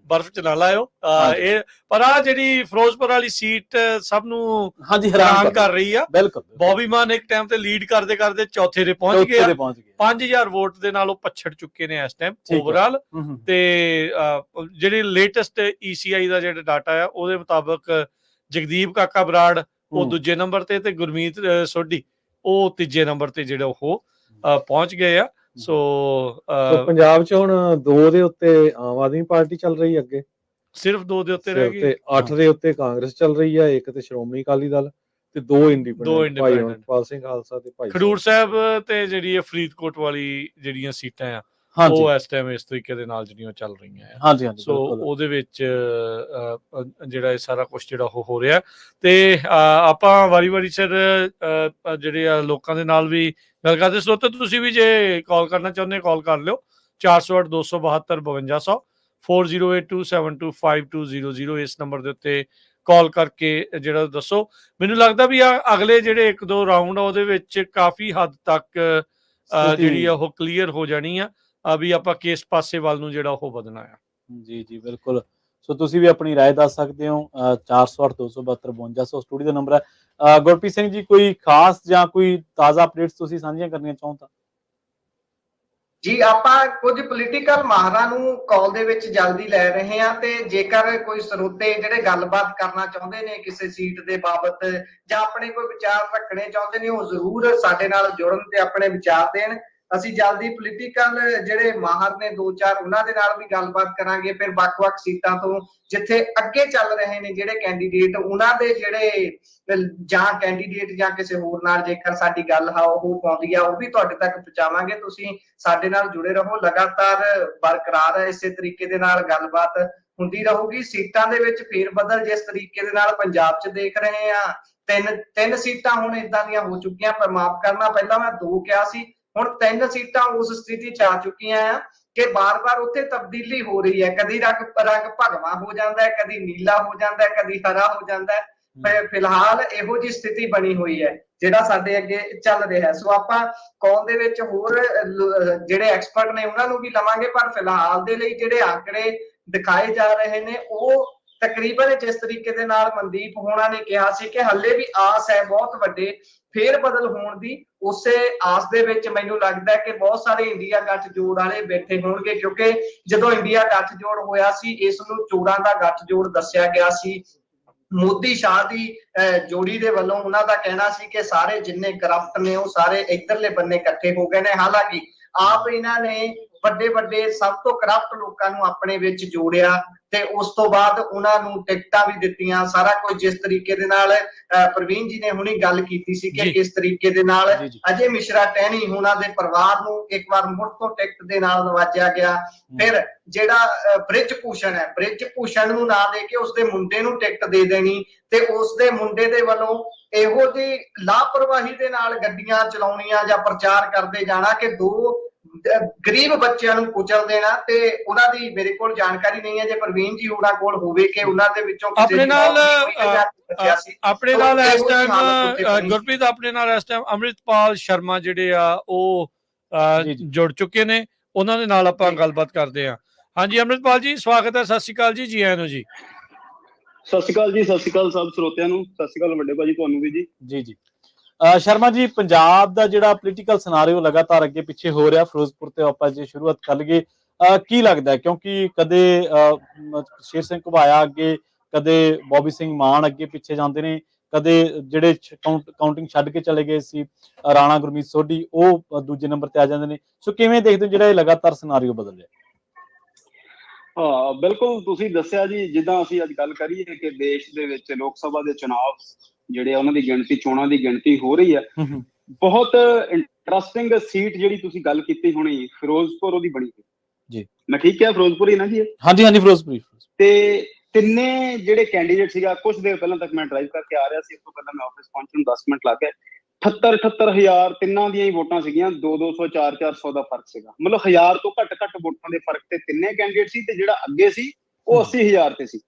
ਬਰਫ਼ ਚ ਨਾ ਲਾਇਓ ਇਹ। ਪਰ ਆ ਜਿਹੜੀ ਫਿਰੋਜ਼ਪੁਰ ਵਾਲੀ ਸੀਟ ਸਭ ਨੂੰ ਹੈਰਾਨ ਕਰ ਰਹੀ ਆ। ਬਿਲਕੁਲ, ਬੌਬੀ ਮਾਨ ਇੱਕ ਟਾਈਮ ਤੇ ਲੀਡ ਕਰਦੇ ਚੌਥੇ ਤੇ ਪਹੁੰਚ ਗਏ। 5000 ਵੋਟ ਦੇ ਨਾਲ ਉਹ ਪਛੜ ਚੁੱਕੇ ਨੇ ਇਸ ਟਾਈਮ ਓਵਰਆਲ। ਤੇ ਜਿਹੜੀ ਲੇਟੈਸਟ ECI ਦਾ ਜਿਹੜਾ ਡਾਟਾ ਆ ਉਹਦੇ ਮੁਤਾਬਕ ਜਗਦੀਪ ਕਾਕਾ ਬਰਾੜ ਉਹ ਦੂਜੇ ਨੰਬਰ ਤੇ ਗੁਰਮੀਤ ਸੋਢੀ ਉਹ ਤੀਜੇ ਨੰਬਰ ਤੇ ਜਿਹੜਾ ਉਹ ਪਹੁੰਚ ਗਏ ਆ। ਸੋ ਪੰਜਾਬ 'ਚ ਹੁਣ 2 ਦੇ ਉੱਤੇ ਆਮ ਆਦਮੀ ਪਾਰਟੀ ਚੱਲ ਰਹੀ ਹੈ ਅੱਗੇ, ਸਿਰਫ 2 ਦੇ ਉੱਤੇ ਰਹਿ ਗਈ, ਤੇ 8 ਦੇ ਉੱਤੇ ਕਾਂਗਰਸ ਚੱਲ ਰਹੀ ਹੈ, ਇੱਕ ਤੇ ਸ਼੍ਰੋਮਣੀ ਅਕਾਲੀ ਦਲ ਤੇ 2 ਇੰਡੀਪੈਂਡੈਂਟ, ਭਾਈ ਅਮਰਪਾਲ ਸਿੰਘ ਖਾਲਸਾ ਤੇ ਭਾਈ ਖਡੂਰ ਸਾਹਿਬ ਤੇ ਜਿਹੜੀ ਫਰੀਦਕੋਟ ਵਾਲੀ ਜਿਹੜੀਆਂ ਸੀਟਾਂ ਆ ਉਹ ਇਸ ਟਾਈਮ ਇਸ ਤਰੀਕੇ ਦੇ ਨਾਲ ਜਿਹੜੀਆਂ ਚੱਲ ਰਹੀਆਂ ਆ। ਹਾਂਜੀ ਹਾਂਜੀ, ਸੋ ਉਹਦੇ ਵਿੱਚ ਜਿਹੜਾ ਇਹ ਸਾਰਾ ਕੁਝ ਜਿਹੜਾ ਉਹ ਹੋ ਰਿਹਾ, ਤੇ ਆਪਾਂ ਵਾਰੀ ਸਿਰ ਜਿਹੜੇ ਆ ਲੋਕਾਂ ਦੇ ਨਾਲ ਵੀ ਗੱਲ ਕਰਦੇ। ਸਰੋਤੇ ਤੁਸੀਂ ਵੀ ਜੇ ਕਾਲ ਕਰਨਾ ਚਾਹੁੰਦੇ ਕਾਲ ਕਰ ਲਿਓ 408 272 5200 4082725200 ਇਸ ਨੰਬਰ ਦੇ ਉੱਤੇ ਕਾਲ ਕਰਕੇ ਜਿਹੜਾ ਦੱਸੋ। ਮੈਨੂੰ ਲੱਗਦਾ ਵੀ ਅਗਲੇ ਜਿਹੜੇ 1-2 ਰਾਊਂਡ ਆ ਉਹਦੇ ਵਿੱਚ ਕਾਫੀ ਹੱਦ ਤੱਕ ਜਿਹੜੀ ਆ ਉਹ ਕਲੀਅਰ ਹੋ ਜਾਣੀ ਆ ਵੀ ਆਪਾਂ ਕਿਸ ਪਾਸੇ ਵੱਲ ਨੂੰ ਜਿਹੜਾ ਉਹ ਵਧਣਾ ਆ। ਜੀ ਜੀ ਬਿਲਕੁਲ। ਸੋ ਤੁਸੀਂ ਵੀ ਆਪਣੀ ਰਾਏ ਦੱਸ ਸਕਦੇ ਹੋ 408 272 5200 ਸਟੂਡੀਓ ਦਾ ਨੰਬਰ ਹੈ। ਗੁਰਪ੍ਰੀਤ ਸਿੰਘ ਜੀ, ਕੋਈ ਖਾਸ ਜਾਂ ਕੋਈ ਤਾਜ਼ਾ ਅਪਡੇਟਸ ਤੁਸੀਂ ਸਾਂਝੀਆਂ ਕਰਨੀਆਂ ਚਾਹੋ ਤਾਂ? ਜੀ, ਆਪਾਂ ਕੁਝ ਪੋਲੀਟੀਕਲ ਮਾਹਰਾਂ ਨੂੰ ਕਾਲ ਦੇ ਵਿੱਚ ਜਲਦੀ ਲੈ ਰਹੇ ਹਾਂ, ਤੇ ਜੇਕਰ ਕੋਈ ਸਰੋਤੇ ਜਿਹੜੇ ਗੱਲਬਾਤ ਕਰਨਾ ਚਾਹੁੰਦੇ ਨੇ ਕਿਸੇ ਸੀਟ ਦੇ ਬਾਬਤ ਜਾਂ ਆਪਣੇ ਕੋਈ ਵਿਚਾਰ ਰੱਖਣੇ ਚਾਹੁੰਦੇ ਨੇ, ਉਹ ਜ਼ਰੂਰ ਸਾਡੇ ਨਾਲ ਜੁੜਨ ਤੇ ਆਪਣੇ ਵਿਚਾਰ ਦੇਣ। ਅਸੀਂ ਜਲਦੀ ਪੋਲੀਟੀਕਲ ਜਿਹੜੇ ਮਾਹਰ ਨੇ 2-4 ਉਹਨਾਂ ਦੇ ਨਾਲ ਵੀ ਗੱਲਬਾਤ ਕਰਾਂਗੇ। ਫਿਰ ਵੱਖ-ਵੱਖ ਸੀਟਾਂ ਤੋਂ ਜਿੱਥੇ ਅੱਗੇ ਚੱਲ ਰਹੇ ਨੇ ਜਿਹੜੇ ਕੈਂਡੀਡੇਟ, ਉਹਨਾਂ ਦੇ ਜਿਹੜੇ ਜਾਂ ਕੈਂਡੀਡੇਟ ਜਾਂ ਕਿਸੇ ਹੋਰ ਨਾਲ ਜੇਕਰ ਸਾਡੀ ਗੱਲ ਉਹ ਪਾਉਂਦੀ ਆ, ਉਹ ਵੀ ਤੁਹਾਡੇ ਤੱਕ ਪਹੁੰਚਾਵਾਂਗੇ। ਤੁਸੀਂ ਸਾਡੇ ਨਾਲ ਜੁੜੇ ਰਹੋ, ਲਗਾਤਾਰ ਬਰਕਰਾਰ ਹੈ ਇਸੇ ਤਰੀਕੇ ਦੇ ਨਾਲ ਗੱਲਬਾਤ ਹੁੰਦੀ ਰਹੂਗੀ। ਸੀਟਾਂ ਦੇ ਵਿੱਚ ਫੇਰ ਬਦਲ ਜਿਸ ਤਰੀਕੇ ਦੇ ਨਾਲ ਪੰਜਾਬ 'ਚ ਦੇਖ ਰਹੇ ਆ, ਤਿੰਨ ਸੀਟਾਂ ਹੁਣ ਇਦਾਂ ਦੀਆਂ ਹੋ ਚੁੱਕੀਆਂ। ਪਰ ਮਾਫ ਕਰਨਾ, ਪਹਿਲਾਂ ਮੈਂ 2 ਕਿਹਾ ਸੀ, ਹੁਣ 3 ਸੀਟਾਂ ਉਸ ਸਥਿਤੀ 'ਚ ਆ ਚੁੱਕੀਆਂ ਆ ਕਿ ਬਾਰ-ਬਾਰ ਉੱਥੇ ਤਬਦੀਲੀ ਹੋ ਰਹੀ ਹੈ। ਕਦੀ ਰੰਗ ਭਗਵਾ ਹੋ ਜਾਂਦਾ ਹੈ, ਕਦੀ ਨੀਲਾ ਹੋ ਜਾਂਦਾ ਹੈ, ਕਦੀ ਹਰਾ ਹੋ ਜਾਂਦਾ ਹੈ। ਫਿਲਹਾਲ ਇਹੋ ਜਿਹੀ ਸਥਿਤੀ ਬਣੀ ਹੋਈ ਹੈ ਜਿਹੜਾ ਸਾਡੇ ਅੱਗੇ ਚੱਲ ਰਿਹਾ। ਸੋ ਆਪਾਂ ਕਾਲ ਦੇ ਵਿੱਚ ਹੋਰ ਜਿਹੜੇ ਐਕਸਪਰਟ ਨੇ ਉਹਨਾਂ ਨੂੰ ਵੀ ਲਵਾਂਗੇ, ਪਰ ਫਿਲਹਾਲ ਦੇ ਲਈ ਜਿਹੜੇ ਆંકੜੇ ਦਿਖਾਏ ਜਾ ਰਹੇ ਨੇ ਉਹ ਤਕਰੀਬਨ ਜਿਸ ਤਰੀਕੇ ਦੇ ਨਾਲ ਮਨਦੀਪ ਹੋਣਾ ਨੇ ਕਿਹਾ ਸੀ ਕਿ ਹੱਲੇ ਵੀ ਆਸ ਹੈ ਬਹੁਤ ਵੱਡੇ ਫੇਰ ਬਦਲ ਹੋਣ ਦੀ। ਉਸੇ ਆਸ ਦੇ ਵਿੱਚ ਮੈਨੂੰ ਲੱਗਦਾ ਕਿ ਬਹੁਤ ਸਾਰੇ ਇੰਡੀਆ ਗੱਠਜੋੜ ਵਾਲੇ ਬੈਠੇ ਹੋਣਗੇ, ਕਿਉਂਕਿ ਜਦੋਂ ਇੰਡੀਆ ਗੱਠਜੋੜ ਹੋਇਆ ਸੀ ਇਸ ਨੂੰ ਚੋਰਾਂ ਦਾ ਗੱਠਜੋੜ ਦੱਸਿਆ ਗਿਆ ਸੀ। ਮੋਦੀ ਸ਼ਾਹ ਦੀ ਜੋੜੀ ਦੇ ਵੱਲੋਂ ਉਹਨਾਂ ਦਾ ਕਹਿਣਾ ਸੀ ਕਿ ਸਾਰੇ ਜਿੰਨੇ ਕਰਪਟ ਨੇ ਉਹ ਸਾਰੇ ਇੱਧਰਲੇ ਬੰਨੇ ਇਕੱਠੇ ਹੋ ਗਏ ਨੇ। ਹਾਲਾਂਕਿ ਆਪ ਇਹਨਾਂ ਨੇ ਵੱਡੇ ਸਭ ਤੋਂ ਕਰਪਟ ਲੋਕਾਂ ਨੂੰ ਆਪਣੇ ਵਿੱਚ ਜੋੜਿਆ ਤੇ ਉਸ ਤੋਂ ਬਾਅਦ ਉਹਨਾਂ ਨੂੰ ਟਿਕਟਾਂ ਵੀ ਦਿੱਤੀਆਂ, ਸਾਰਾ ਕੁਝ ਜਿਸ ਤਰੀਕੇ ਦੇ ਨਾਲ ਪ੍ਰਵੀਨ ਜੀ ਨੇ ਹੁਣੀ ਗੱਲ ਕੀਤੀ ਸੀ ਕਿ ਕਿਸ ਤਰੀਕੇ ਦੇ ਨਾਲ ਅਜੇ ਮਿਸ਼ਰਾ ਟਹਿਣੀ ਉਹਨਾਂ ਦੇ ਪਰਿਵਾਰ ਨੂੰ ਇੱਕ ਵਾਰ ਮੁੜ ਤੋਂ ਟਿਕਟ ਦੇ ਨਾਲ ਨਵਾਜਿਆ ਗਿਆ। ਫਿਰ ਜਿਹੜਾ ਬ੍ਰਿਜ ਭੂਸ਼ਣ ਨੂੰ ਨਾ ਦੇ ਕੇ ਉਸਦੇ ਮੁੰਡੇ ਨੂੰ ਟਿਕਟ ਦੇ ਦੇਣੀ ਤੇ ਉਸਦੇ ਮੁੰਡੇ ਦੇ ਵੱਲੋਂ ਇਹੋ ਜਿਹੀ ਲਾਪਰਵਾਹੀ ਦੇ ਨਾਲ ਗੱਡੀਆਂ ਚਲਾਉਣੀਆਂ ਜਾਂ ਪ੍ਰਚਾਰ ਕਰਦੇ ਜਾਣਾ ਕਿ 2 ਗਰੀਬ ਬੱਚਿਆਂ ਨੂੰ ਕੁਚਲ ਦੇਣਾ। ਤੇ ਉਹਨਾਂ ਦੀ ਮੇਰੇ ਕੋਲ ਜਾਣਕਾਰੀ ਨਹੀਂ ਹੈ, ਜੇ ਪ੍ਰਵੀਨ ਜੀ ਉਹਨਾਂ ਕੋਲ ਹੋਵੇ ਕਿ ਉਹਨਾਂ ਦੇ ਵਿੱਚੋਂ ਆਪਣੇ ਨਾਲ ਇਸ ਟਾਈਮ ਗੁਰਪ੍ਰੀਤ ਆਪਣੇ ਨਾਲ ਇਸ ਟਾਈਮ ਅੰਮ੍ਰਿਤਪਾਲ ਸ਼ਰਮਾ ਜਿਹੜੇ ਆ ਉਹ ਜੁੜ ਚੁੱਕੇ ਨੇ, ਉਹਨਾਂ ਦੇ ਨਾਲ ਆਪਾਂ ਗੱਲਬਾਤ ਕਰਦੇ ਹਾਂ। ਹਾਂਜੀ ਅੰਮ੍ਰਿਤਪਾਲ ਜੀ, ਸਵਾਗਤ ਹੈ, ਸਤਿ ਸ਼੍ਰੀ ਅਕਾਲ ਜੀ ਆਇਆਂ ਨੂੰ ਜੀ। ਸਤਿ ਸ਼੍ਰੀ ਅਕਾਲ ਜੀ, ਸਤਿ ਸ਼੍ਰੀ ਅਕਾਲ ਸਭ ਸਰੋਤਿਆਂ ਨੂੰ, ਸਤਿ ਸ਼੍ਰੀ ਅਕਾਲ ਵੱਡੇ ਭਾਜੀ ਤੁਹਾਨੂੰ ਵੀ ਜੀ। ਜੀ ਸ਼ਰਮਾ ਜੀ, ਪੰਜਾਬ ਦਾ ਜਿਹੜਾ ਪੋਲੀਟੀਕਲ ਸਿਨਾਰੀਓ ਲਗਾਤਾਰ ਅੱਗੇ ਪਿੱਛੇ ਹੋ ਰਿਹਾ, ਫਿਰੋਜ਼ਪੁਰ ਤੇ ਆਪਾਂ ਜੇ ਸ਼ੁਰੂਆਤ ਕਰ ਲਈਏ, ਕੀ ਲੱਗਦਾ? ਕਿਉਂਕਿ ਕਦੇ ਸ਼ੇਰ ਸਿੰਘ ਘੁਬਾਇਆ ਅੱਗੇ, ਕਦੇ ਬੋਬੀ ਸਿੰਘ ਮਾਨ ਅੱਗੇ ਪਿੱਛੇ ਜਾਂਦੇ ਨੇ, ਕਦੇ ਜਿਹੜੇ ਕਾਊਂਟਿੰਗ ਛੱਡ ਕੇ ਚਲੇ ਗਏ ਸੀ ਰਾਣਾ ਗੁਰਮੀਤ ਸੋਢੀ ਉਹ ਦੂਜੇ ਨੰਬਰ ਤੇ ਆ ਜਾਂਦੇ ਨੇ। ਸੋ ਕਿਵੇਂ ਦੇਖਦੇ ਹੋ ਜਿਹੜਾ ਇਹ ਲਗਾਤਾਰ ਸਿਨਾਰੀਓ ਬਦਲ ਰਿਹਾ? ਹਾਂ ਬਿਲਕੁਲ, ਤੁਸੀਂ ਦੱਸਿਆ ਜੀ, ਜਿੱਦਾਂ ਅਸੀਂ ਅੱਜ ਗੱਲ ਕਰੀਏ ਕਿ ਦੇਸ਼ ਦੇ ਵਿੱਚ ਲੋਕ ਸਭਾ ਦੇ ਚੁਣਾਵ ਜਿਹੜੇ ਉਹਨਾਂ ਦੀ ਗਿਣਤੀ, ਚੋਣਾਂ ਦੀ ਗਿਣਤੀ ਹੋ ਰਹੀ ਹੈ। ਬਹੁਤ ਇੰਟਰਸਟਿੰਗ ਸੀਟ ਜਿਹੜੀ ਤੁਸੀਂ ਗੱਲ ਕੀਤੀ ਹੋਣੀ ਫਿਰੋਜ਼ਪੁਰ ਉਹਦੀ ਬਣੀ ਜੀ, ਮੈਂ ਠੀਕ ਕਿਹਾ? ਫਿਰੋਜ਼ਪੁਰ ਹੀ ਨਾ ਜੀ? ਹਾਂਜੀ ਫਿਰੋਜ਼ਪੁਰ। ਤੇ ਤਿੰਨੇ ਜਿਹੜੇ ਕੈਂਡੀਡੇਟ ਸੀਗਾ, ਕੁਝ ਦੇਰ ਪਹਿਲਾਂ ਤੱਕ ਮੈਂ ਡਰਾਈਵ ਕਰਕੇ ਆ ਰਿਹਾ ਸੀ, ਇਸ ਤੋਂ ਪਹਿਲਾਂ ਮੈਂ ਆਫਿਸ ਪਹੁੰਚਣ ਨੂੰ 10 ਮਿੰਟ ਲੱਗ ਗਏ। 78,000 ਤਿੰਨਾਂ ਦੀਆਂ ਹੀ ਵੋਟਾਂ ਸੀਗੀਆਂ, 200 400 ਦਾ ਫਰਕ ਸੀਗਾ। ਮਤਲਬ 1000 ਤੋਂ ਘੱਟ ਵੋਟਾਂ ਦੇ ਫਰਕ ਤੇ ਤਿੰਨੇ ਕੈਂਡੀਡੇਟ ਸੀ, ਤੇ ਜਿਹੜਾ ਅੱਗੇ ਸੀ ਉਹ 80,000 ਤੇ ਸੀ।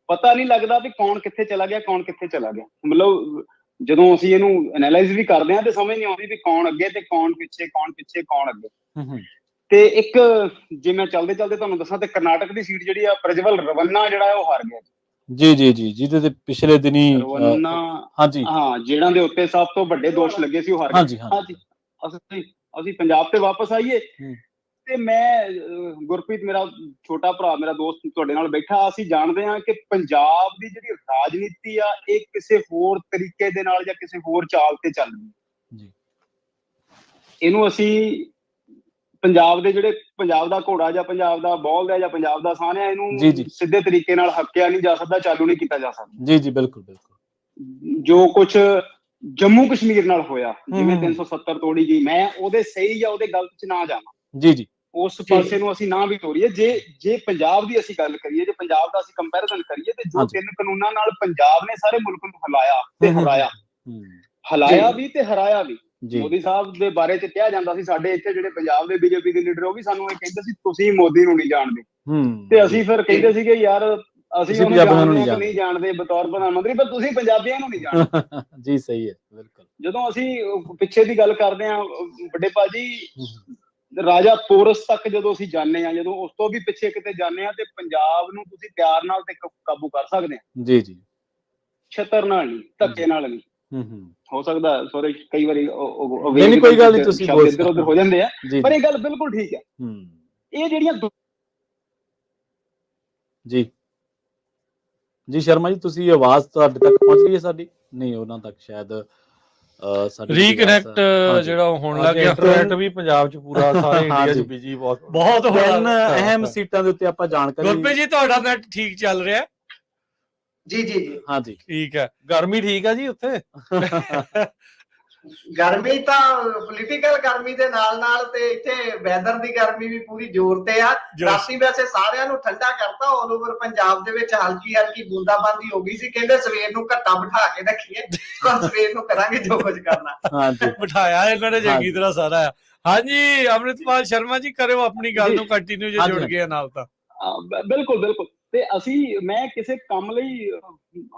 ਪਤਾ ਨਹੀਂ ਲੱਗਦਾ ਵੀ ਕੌਣ ਕਿੱਥੇ ਚਲਾ ਗਿਆ, ਕੌਣ ਕਿੱਥੇ ਚਲਾ ਗਿਆ। ਮਤਲਬ ਜਦੋਂ ਅਸੀਂ ਇਹਨੂੰ ਐਨਾਲਾਈਜ਼ ਵੀ ਕਰਦੇ ਹਾਂ ਤੇ ਸਮਝ ਨਹੀਂ ਆਉਂਦੀ ਵੀ ਕੌਣ ਅੱਗੇ ਤੇ ਕੌਣ ਪਿੱਛੇ, ਕੌਣ ਅੱਗੇ। ਤੇ ਇੱਕ ਜੇ ਮੈਂ ਚੱਲਦੇ ਤੁਹਾਨੂੰ ਦੱਸਾਂ ਤੇ ਕਰਨਾਟਕ ਦੀ ਸੀਟ ਜਿਹੜੀ ਆ ਪ੍ਰਜਵਲ ਰਵੰਨਾ ਜਿਹੜਾ ਉਹ ਹਾਰ ਗਿਆ ਜੀ ਜਿਹਦੇ ਤੇ ਪਿਛਲੇ ਦਿਨੀ ਜਿਹੜਾਂ ਦੇ ਉੱਤੇ ਸਭ ਤੋਂ ਵੱਡੇ ਦੋਸ਼ ਲੱਗੇ ਸੀ ਉਹ ਹਾਰ ਗਿਆ। ਅਸੀਂ ਪੰਜਾਬ ਤੇ ਵਾਪਸ ਆਈਏ ਤੇ ਮੈਂ ਗੁਰਪ੍ਰੀਤ ਮੇਰਾ ਛੋਟਾ ਭਰਾ, ਮੇਰਾ ਦੋਸਤ ਤੁਹਾਡੇ ਨਾਲ ਬੈਠਾ, ਅਸੀਂ ਜਾਣਦੇ ਹਾਂ ਕਿ ਪੰਜਾਬ ਦੀ ਜਿਹੜੀ ਰਾਜਨੀਤੀ ਆ ਇਹ ਕਿਸੇ ਹੋਰ ਤਰੀਕੇ ਦੇ ਨਾਲ ਜਾਂ ਕਿਸੇ ਹੋਰ ਚਾਲ ਤੇ ਚੱਲ ਰਹੀ ਹੈ। ਇਹਨੂੰ ਅਸੀਂ ਪੰਜਾਬ ਦੇ ਜਿਹੜੇ ਪੰਜਾਬ ਦਾ ਘੋੜਾ ਜਾਂ ਪੰਜਾਬ ਦਾ ਬੌਲਦ ਹੈ ਜਾਂ ਪੰਜਾਬ ਦਾ ਸਾਨ ਹੈ, ਇਹਨੂੰ ਜੀ, ਜੀ। ਸਿੱਧੇ ਤਰੀਕੇ ਨਾਲ ਹੱਕਿਆ ਨਹੀਂ ਜਾ ਸਕਦਾ, ਚਾਲੂ ਨਹੀਂ ਕੀਤਾ ਜਾ ਸਕਦਾ। ਜੀ ਜੀ ਬਿਲਕੁਲ ਬਿਲਕੁਲ। ਜੋ ਕੁਝ ਜੰਮੂ ਕਸ਼ਮੀਰ ਨਾਲ ਹੋਇਆ, ਜਿਵੇਂ ਹੂੰ। 370 ਤੋੜੀ ਗਈ, ਮੈਂ ਉਹਦੇ ਸਹੀ ਜਾਂ ਉਹਦੇ ਗਲਤ ਚ ਨਾ ਜਾਵਾਂ, ਜੀ ਜੀ ਉਸ ਪਾਸੇ ਨੂੰ ਅਸੀਂ ਨਾ ਵੀ ਤੋਰੀਏ। ਜੇ ਪੰਜਾਬ ਦੀ ਅਸੀਂ ਗੱਲ ਕਰੀਏ, ਜੇ ਪੰਜਾਬ ਦਾ ਅਸੀਂ ਕੰਪੈਰੀਜ਼ਨ ਕਰੀਏ, ਤੇ ਜੋ 3 ਕਾਨੂੰਨਾਂ ਨਾਲ ਪੰਜਾਬ ਨੇ ਸਾਰੇ ਮੁਲਕ ਨੂੰ ਹਿਲਾਇਆ ਤੇ ਹਰਾਇਆ, ਹਲਾਇਆ ਵੀ ਤੇ ਹਰਾਇਆ ਵੀ। ਮੋਦੀ ਸਾਹਿਬ ਦੇ ਬਾਰੇ ਚ ਕਿਹਾ ਜਾਂਦਾ ਸੀ, ਸਾਡੇ ਇੱਥੇ ਜਿਹੜੇ ਪੰਜਾਬ ਦੇ ਬੀਜੇਪੀ ਦੇ ਲੀਡਰ ਉਹ ਵੀ ਸਾਨੂੰ ਇਹ ਕਹਿੰਦੇ ਸੀ ਤੁਸੀਂ ਮੋਦੀ ਨੂੰ ਨਹੀਂ ਜਾਣਦੇ, ਤੇ ਅਸੀਂ ਫਿਰ ਕਹਿੰਦੇ ਸੀਗੇ ਯਾਰ ਅਸੀਂ ਉਹਨੂੰ ਜਾਣਦੇ ਨਹੀਂ ਜਾਣਦੇ ਬਤੌਰ ਪ੍ਰਧਾਨ ਮੰਤਰੀ, ਪਰ ਤੁਸੀਂ ਪੰਜਾਬੀਆਂ ਨੂੰ ਨਹੀਂ ਜਾਣਦੇ। ਜੀ ਸਹੀ ਹੈ ਬਿਲਕੁਲ। ਜਦੋਂ ਅਸੀਂ ਪਿੱਛੇ ਦੀ ਗੱਲ ਕਰਦੇ ਹਾਂ ਵੱਡੇ ਭਾਜੀ, ਰਾਜਾ ਪੋਰਸ ਤੱਕ ਜਦੋਂ ਅਸੀਂ ਜਾਂਦੇ ਹਾਂ, ਜਦੋਂ ਉਸ ਤੋਂ ਵੀ ਪਿੱਛੇ ਕਿਤੇ ਜਾਂਦੇ ਹਾਂ, ਤੇ ਪੰਜਾਬ ਨੂੰ ਤੁਸੀਂ ਪਿਆਰ ਨਾਲ ਤੇ ਕਾਬੂ ਕਰ ਸਕਦੇ ਆ। ਜੀ ਜੀ। ਛਤਰ ਨਾਲ ਨਹੀਂ, ਧੱਕੇ ਨਾਲ ਨਹੀਂ। ਹੋ ਸਕਦਾ ਸੋਰੀ ਕਈ ਵਾਰੀ ਨਹੀਂ ਕੋਈ ਗੱਲ ਨਹੀਂ, ਤੁਸੀਂ ਬੋਲ ਇੱਧਰ ਉੱਧਰ ਹੋ ਜਾਂਦੇ ਆ, ਪਰ ਇਹ ਗੱਲ ਬਿਲਕੁਲ ਠੀਕ ਹੈ। ਇਹ ਜਿਹੜੀਆਂ ਜੀ ਜੀ ਸ਼ਰਮਾ ਜੀ, ਤੁਸੀਂ ਆਵਾਜ਼ ਤੁਹਾਡੇ ਤੱਕ ਪਹੁੰਚ ਰਹੀ ਹੈ ਸਾਡੀ? ਨਹੀਂ, ਉਹਨਾਂ ਤੱਕ ਸ਼ਾਇਦ ਸਾਡੀ ਰੀਕਨੈਕਟ ਜਿਹੜਾ ਹੋਣ ਲੱਗ ਗਿਆ। ਇੰਟਰਨੈਟ ਵੀ ਪੰਜਾਬ ਚ ਪੂਰਾ ਸਾਰੇ ਇੰਡੀਆ ਚ ਬਿਜੀ ਬਹੁਤ ਅਹਿਮ ਸੀਟਾਂ ਦੇ ਉੱਤੇ ਆਪਾਂ ਜਾਣਕਾਰੀ। ਗੁਰਪ੍ਰੀਤ ਜੀ ਤੁਹਾਡਾ ਨੈਟ ਠੀਕ ਚੱਲ ਰਿਹਾ? ਜੀ ਜੀ ਜੀ ਹਾਂ ਜੀ ਠੀਕ ਹੈ। ਗਰਮੀ ਠੀਕ ਹੈ ਜੀ ਉੱਥੇ? ਗਰਮੀ ਤਾਂ ਪੋਲੀਟੀਕਲ ਗਰਮੀ ਦੇ ਨਾਲ ਨਾਲ ਤੇ ਇੱਥੇ ਵੈਦਰ ਦੀ ਗਰਮੀ ਵੀ ਪੂਰੀ ਜ਼ੋਰ ਤੇ ਆ। ਰਾਤੀ ਵੈਸੇ ਸਾਰਿਆਂ ਨੂੰ ਠੰਡਾ ਕਰਤਾ, ਆਲ ਓਵਰ ਪੰਜਾਬ ਦੇ ਵਿੱਚ ਹਲਕੀ ਹਲਕੀ ਬੂੰਦਾਬਾਂਦੀ ਹੋ ਗਈ ਸੀ। ਕਹਿੰਦੇ ਸਵੇਰ ਨੂੰ ਘੱਟਾ ਬਿਠਾ ਕੇ ਰੱਖੀਏ, ਸਵੇਰ ਨੂੰ ਕਰਾਂਗੇ ਜੋ ਕੁਝ ਕਰਨਾ। ਹਾਂਜੀ ਬਿਠਾਇਆ ਇਹਨਾਂ ਨੇ ਚੰਗੀ ਤਰ੍ਹਾਂ ਸਾਰਾ। ਹਾਂਜੀ ਅੰਮ੍ਰਿਤਪਾਲ ਸ਼ਰਮਾ ਜੀ, ਕਰਿਓ ਆਪਣੀ ਗੱਲ ਨੂੰ ਕੰਟੀਨਿਊ ਜੇ ਜੁੜ ਗਏ ਨਾਲ ਤਾਂ। ਬਿਲਕੁਲ ਬਿਲਕੁਲ। ਤੇ ਮੈਂ ਕਿਸੇ ਕੰਮ ਲਈ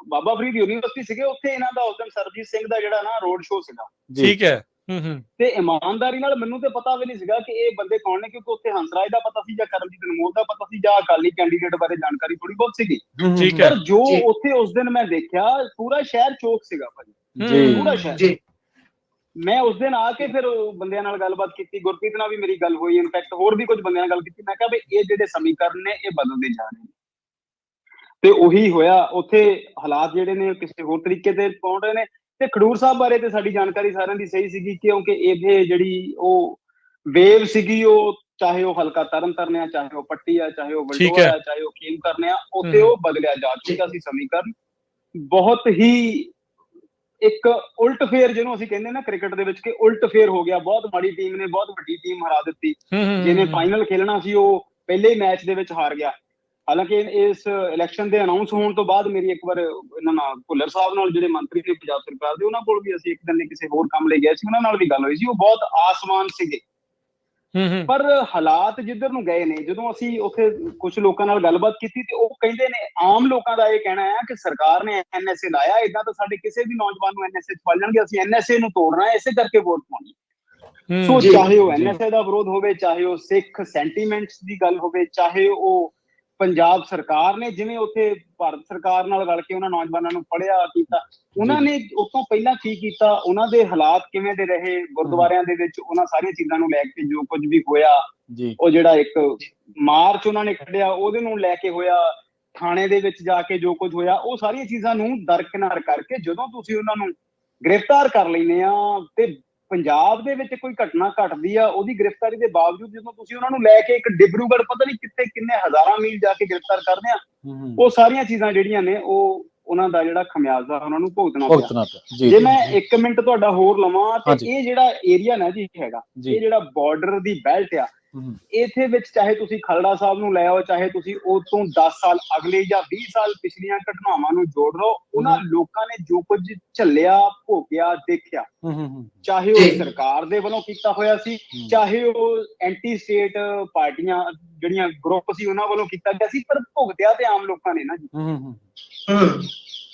ਬਾਬਾ ਫਰੀਦ ਯੂਨੀਵਰਸਿਟੀ ਸੀਗੇ, ਉੱਥੇ ਇਹਨਾਂ ਦਾ ਉਸ ਦਿਨ ਸਰਬਜੀਤ ਸਿੰਘ ਦਾ ਜਿਹੜਾ ਨਾ ਰੋਡ ਸ਼ੋਅ ਸੀਗਾ। ਠੀਕ ਹੈ। ਤੇ ਇਮਾਨਦਾਰੀ ਨਾਲ ਮੈਨੂੰ ਤੇ ਪਤਾ ਵੀ ਨਹੀਂ ਸੀਗਾ ਕਿ ਇਹ ਬੰਦੇ ਕੌਣ ਨੇ, ਕਿਉਂਕਿ ਉੱਥੇ ਹੰਸਰਾਜ ਦਾ ਪਤਾ ਸੀ ਜਾਂ ਕਰਮਜੀਤ ਅਨਮੋਲ ਦਾ ਪਤਾ ਸੀ ਜਾਂ ਅਕਾਲੀ ਕੈਂਡੀਡੇਟ ਬਾਰੇ ਜਾਣਕਾਰੀ ਥੋੜੀ ਬਹੁਤ ਸੀਗੀ। ਠੀਕ ਹੈ। ਪਰ ਜੋ ਉੱਥੇ ਉਸ ਦਿਨ ਮੈਂ ਦੇਖਿਆ, ਪੂਰਾ ਸ਼ਹਿਰ ਚੌਕ ਸੀਗਾ ਭਾਜੀ, ਪੂਰਾ ਸ਼ਹਿਰ। ਮੈਂ ਉਸ ਦਿਨ ਆ ਕੇ ਫਿਰ ਬੰਦਿਆਂ ਨਾਲ ਗੱਲਬਾਤ ਕੀਤੀ, ਗੁਰਪ੍ਰੀਤ ਨਾਲ ਵੀ ਮੇਰੀ ਗੱਲ ਹੋਈ, ਇਨਫੈਕਟ ਹੋਰ ਵੀ ਕੁਝ ਬੰਦਿਆਂ ਨਾਲ ਗੱਲ ਕੀਤੀ। ਮੈਂ ਕਿਹਾ ਵੀ ਇਹ ਜਿਹੜੇ ਸਮੀਕਰਨ ਨੇ ਇਹ ਬਦਲਦੇ ਜਾ ਰਹੇ ਨੇ, ਤੇ ਉਹੀ ਹੋਇਆ। ਉੱਥੇ ਹਾਲਾਤ ਜਿਹੜੇ ਨੇ ਕਿਸੇ ਹੋਰ ਤਰੀਕੇ ਤੇ ਪਹੁੰਚ ਰਹੇ ਨੇ। ਤੇ ਖਡੂਰ ਸਾਹਿਬ ਬਾਰੇ ਤੇ ਸਾਡੀ ਜਾਣਕਾਰੀ ਸਾਰਿਆਂ ਦੀ ਸਹੀ ਸੀਗੀ, ਕਿਉਂਕਿ ਇਹ ਜਿਹੜੀ ਉਹ ਵੇਵ ਸੀਗੀ, ਉਹ ਚਾਹੇ ਉਹ ਹਲਕਾ ਤਰਨਤਾਰਨ ਆ, ਚਾਹੇ ਉਹ ਪੱਟੀ ਆ, ਚਾਹੇ ਉਹ ਬਲਟੋਆ ਆ, ਚਾਹੇ ਉਹ ਖੇਮਕਰਨ ਆ, ਉੱਥੇ ਉਹ ਬਦਲਿਆ ਜਾ ਚੁੱਕਾ ਸੀ ਸਮੀਕਰਨ। ਬਹੁਤ ਹੀ ਇੱਕ ਉਲਟ ਫੇਰ ਜਿਹਨੂੰ ਅਸੀਂ ਕਹਿੰਦੇ ਨਾ ਕ੍ਰਿਕਟ ਦੇ ਵਿੱਚ, ਕਿ ਉਲਟ ਫੇਰ ਹੋ ਗਿਆ। ਬਹੁਤ ਮਾੜੀ ਟੀਮ ਨੇ ਬਹੁਤ ਵੱਡੀ ਟੀਮ ਹਰਾ ਦਿੱਤੀ। ਜਿਹਨੇ ਫਾਈਨਲ ਖੇਲਣਾ ਸੀ ਉਹ ਪਹਿਲੇ ਹੀ ਮੈਚ ਦੇ ਵਿੱਚ ਹਾਰ ਗਿਆ। ਹਾਲਾਂਕਿ ਇਸ ਇਲੈਕਸ਼ਨ ਦੇ ਅਨਾਉਂਸ ਹੋਣ ਤੋਂ ਬਾਅਦ ਮੇਰੀ ਇੱਕ ਵਾਰ ਇਹਨਾਂ ਨਾਲ ਭੁੱਲਰ ਸਾਹਿਬ ਨਾਲ, ਜਿਹੜੇ ਮੰਤਰੀ ਨੇ ਪੰਜਾਬ ਸਰਕਾਰ ਦੇ, ਉਹਨਾਂ ਕੋਲ ਵੀ ਅਸੀਂ ਇੱਕ ਦਿਨ ਕਿਸੇ ਹੋਰ ਕੰਮ ਲਈ ਗਏ ਸੀ, ਉਹਨਾਂ ਨਾਲ ਵੀ ਗੱਲ ਹੋਈ ਸੀ। ਉਹ ਬਹੁਤ ਆਸਮਾਨ ਸੀਗੇ, ਪਰ ਹਾਲਾਤ ਜਿੱਧਰ ਨੂੰ ਗਏ ਨੇ। ਜਦੋਂ ਅਸੀਂ ਉੱਥੇ ਕੁਝ ਲੋਕਾਂ ਨਾਲ ਗੱਲਬਾਤ ਕੀਤੀ, ਤੇ ਉਹ ਕਹਿੰਦੇ ਨੇ, ਆਮ ਲੋਕਾਂ ਦਾ ਇਹ ਕਹਿਣਾ ਹੈ ਕਿ ਸਰਕਾਰ ਨੇ NSA ਲਾਇਆ, ਏਦਾਂ ਤਾਂ ਸਾਡੇ ਕਿਸੇ ਵੀ ਨੌਜਵਾਨ ਨੂੰ NSA ਚ ਫੜ ਲੈਣਗੇ, ਅਸੀਂ NSA ਨੂੰ ਤੋੜਨਾ ਹੈ, ਇਸੇ ਕਰਕੇ ਵੋਟ ਪਾਉਣੀ। ਸੋ ਚਾਹੇ ਉਹ NSA ਦਾ ਵਿਰੋਧ ਹੋਵੇ, ਚਾਹੇ ਉਹ ਸਿੱਖ ਸੈਂਟੀਮੈਂਟਸ ਦੀ ਗੱਲ ਹੋਵੇ, ਚਾਹੇ ਉਹ ਪੰਜਾਬ ਸਰਕਾਰ ਨੇ ਜਿਵੇਂ ਉੱਥੇ ਭਾਰਤ ਸਰਕਾਰ ਨਾਲ ਰਲ ਕੇ ਉਹਨਾਂ ਨੌਜਵਾਨਾਂ ਨੂੰ ਪੜ੍ਹਿਆ ਕੀਤਾ, ਉਹਨਾਂ ਨੇ ਉਸ ਤੋਂ ਪਹਿਲਾਂ ਕੀ ਕੀਤਾ, ਉਹਨਾਂ ਦੇ ਹਾਲਾਤ ਕਿਵੇਂ ਦੇ ਰਹੇ ਗੁਰਦੁਆਰਿਆਂ ਦੇ ਵਿੱਚ, ਉਹਨਾਂ ਸਾਰੀਆਂ ਚੀਜ਼ਾਂ ਨੂੰ ਲੈ ਕੇ ਜੋ ਕੁਝ ਵੀ ਹੋਇਆ, ਉਹ ਜਿਹੜਾ ਇੱਕ ਮਾਰਚ ਉਹਨਾਂ ਨੇ ਕੱਢਿਆ ਉਹਦੇ ਨੂੰ ਲੈ ਕੇ ਹੋਇਆ, ਥਾਣੇ ਦੇ ਵਿੱਚ ਜਾ ਕੇ ਜੋ ਕੁਝ ਹੋਇਆ, ਉਹ ਸਾਰੀਆਂ ਚੀਜ਼ਾਂ ਨੂੰ ਦਰਕਿਨਾਰ ਕਰਕੇ ਜਦੋਂ ਤੁਸੀਂ ਉਹਨਾਂ ਨੂੰ ਗ੍ਰਿਫਤਾਰ ਕਰ ਲੈਂਦੇ ਆ, ਤੇ ਪੰਜਾਬ ਦੇ ਵਿੱਚ ਕੋਈ ਘਟਨਾ ਘਟਦੀ ਆ, ਉਹਦੀ ਗ੍ਰਿਫਤਾਰੀ ਦੇ ਬਾਵਜੂਦ ਜਦੋਂ ਤੁਸੀਂ ਉਹਨਾਂ ਨੂੰ ਲੈ ਕੇ ਇੱਕ ਡਿਬਰੂਗੜ੍ਹ ਪਤਾ ਨਹੀਂ ਕਿੱਥੇ ਕਿੰਨੇ ਹਜ਼ਾਰਾਂ ਮੀਲ ਜਾ ਕੇ ਗ੍ਰਿਫਤਾਰ ਕਰਦੇ ਆ, ਉਹ ਸਾਰੀਆਂ ਚੀਜ਼ਾਂ ਜਿਹੜੀਆਂ ਨੇ ਉਹ ਉਹਨਾਂ ਦਾ ਜਿਹੜਾ ਖਮਿਆਜ਼ਾ ਉਹਨਾਂ ਨੂੰ ਭੁਗਤਣਾ ਪਿਆ। ਜੇ ਮੈਂ 1 ਮਿੰਟ ਤੁਹਾਡਾ ਹੋਰ ਲਵਾਂ, ਤੇ ਇਹ ਜਿਹੜਾ ਏਰੀਆ ਨਾ ਜੀ ਹੈਗਾ, ਇਹ ਜਿਹੜਾ ਬਾਰਡਰ ਦੀ ਬੈਲਟ ਆ, ਇਹਦੇ ਵਿੱਚ ਚਾਹੇ ਤੁਸੀਂ ਖਲੜਾ ਸਾਹਿਬ ਨੂੰ ਲੈ ਆਓ, ਚਾਹੇ ਤੁਸੀਂ ਉਹ ਤੋਂ 10 ਸਾਲ ਅਗਲੇ ਜਾਂ 20 ਸਾਲ ਪਿਛਲੀਆਂ ਘਟਨਾਵਾਂ ਨੂੰ ਜੋੜ ਲਓ, ਉਹਨਾਂ ਲੋਕਾਂ ਨੇ ਜੋ ਕੁਝ ਝੱਲਿਆ, ਭੋਗਿਆ, ਦੇਖਿਆ, ਚਾਹੇ ਉਹ ਸਰਕਾਰ ਦੇ ਵੱਲੋਂ ਕੀਤਾ ਹੋਇਆ ਸੀ, ਚਾਹੇ ਉਹ ਐਂਟੀ ਸਟੇਟ ਪਾਰਟੀਆਂ ਜਿਹੜੀਆਂ ਗਰੁੱਪ ਸੀ ਉਹਨਾਂ ਵੱਲੋਂ ਕੀਤਾ ਗਿਆ ਸੀ, ਪਰ ਭੁਗਤਿਆ ਤੇ ਆਮ ਲੋਕਾਂ ਨੇ ਨਾ ਜੀ।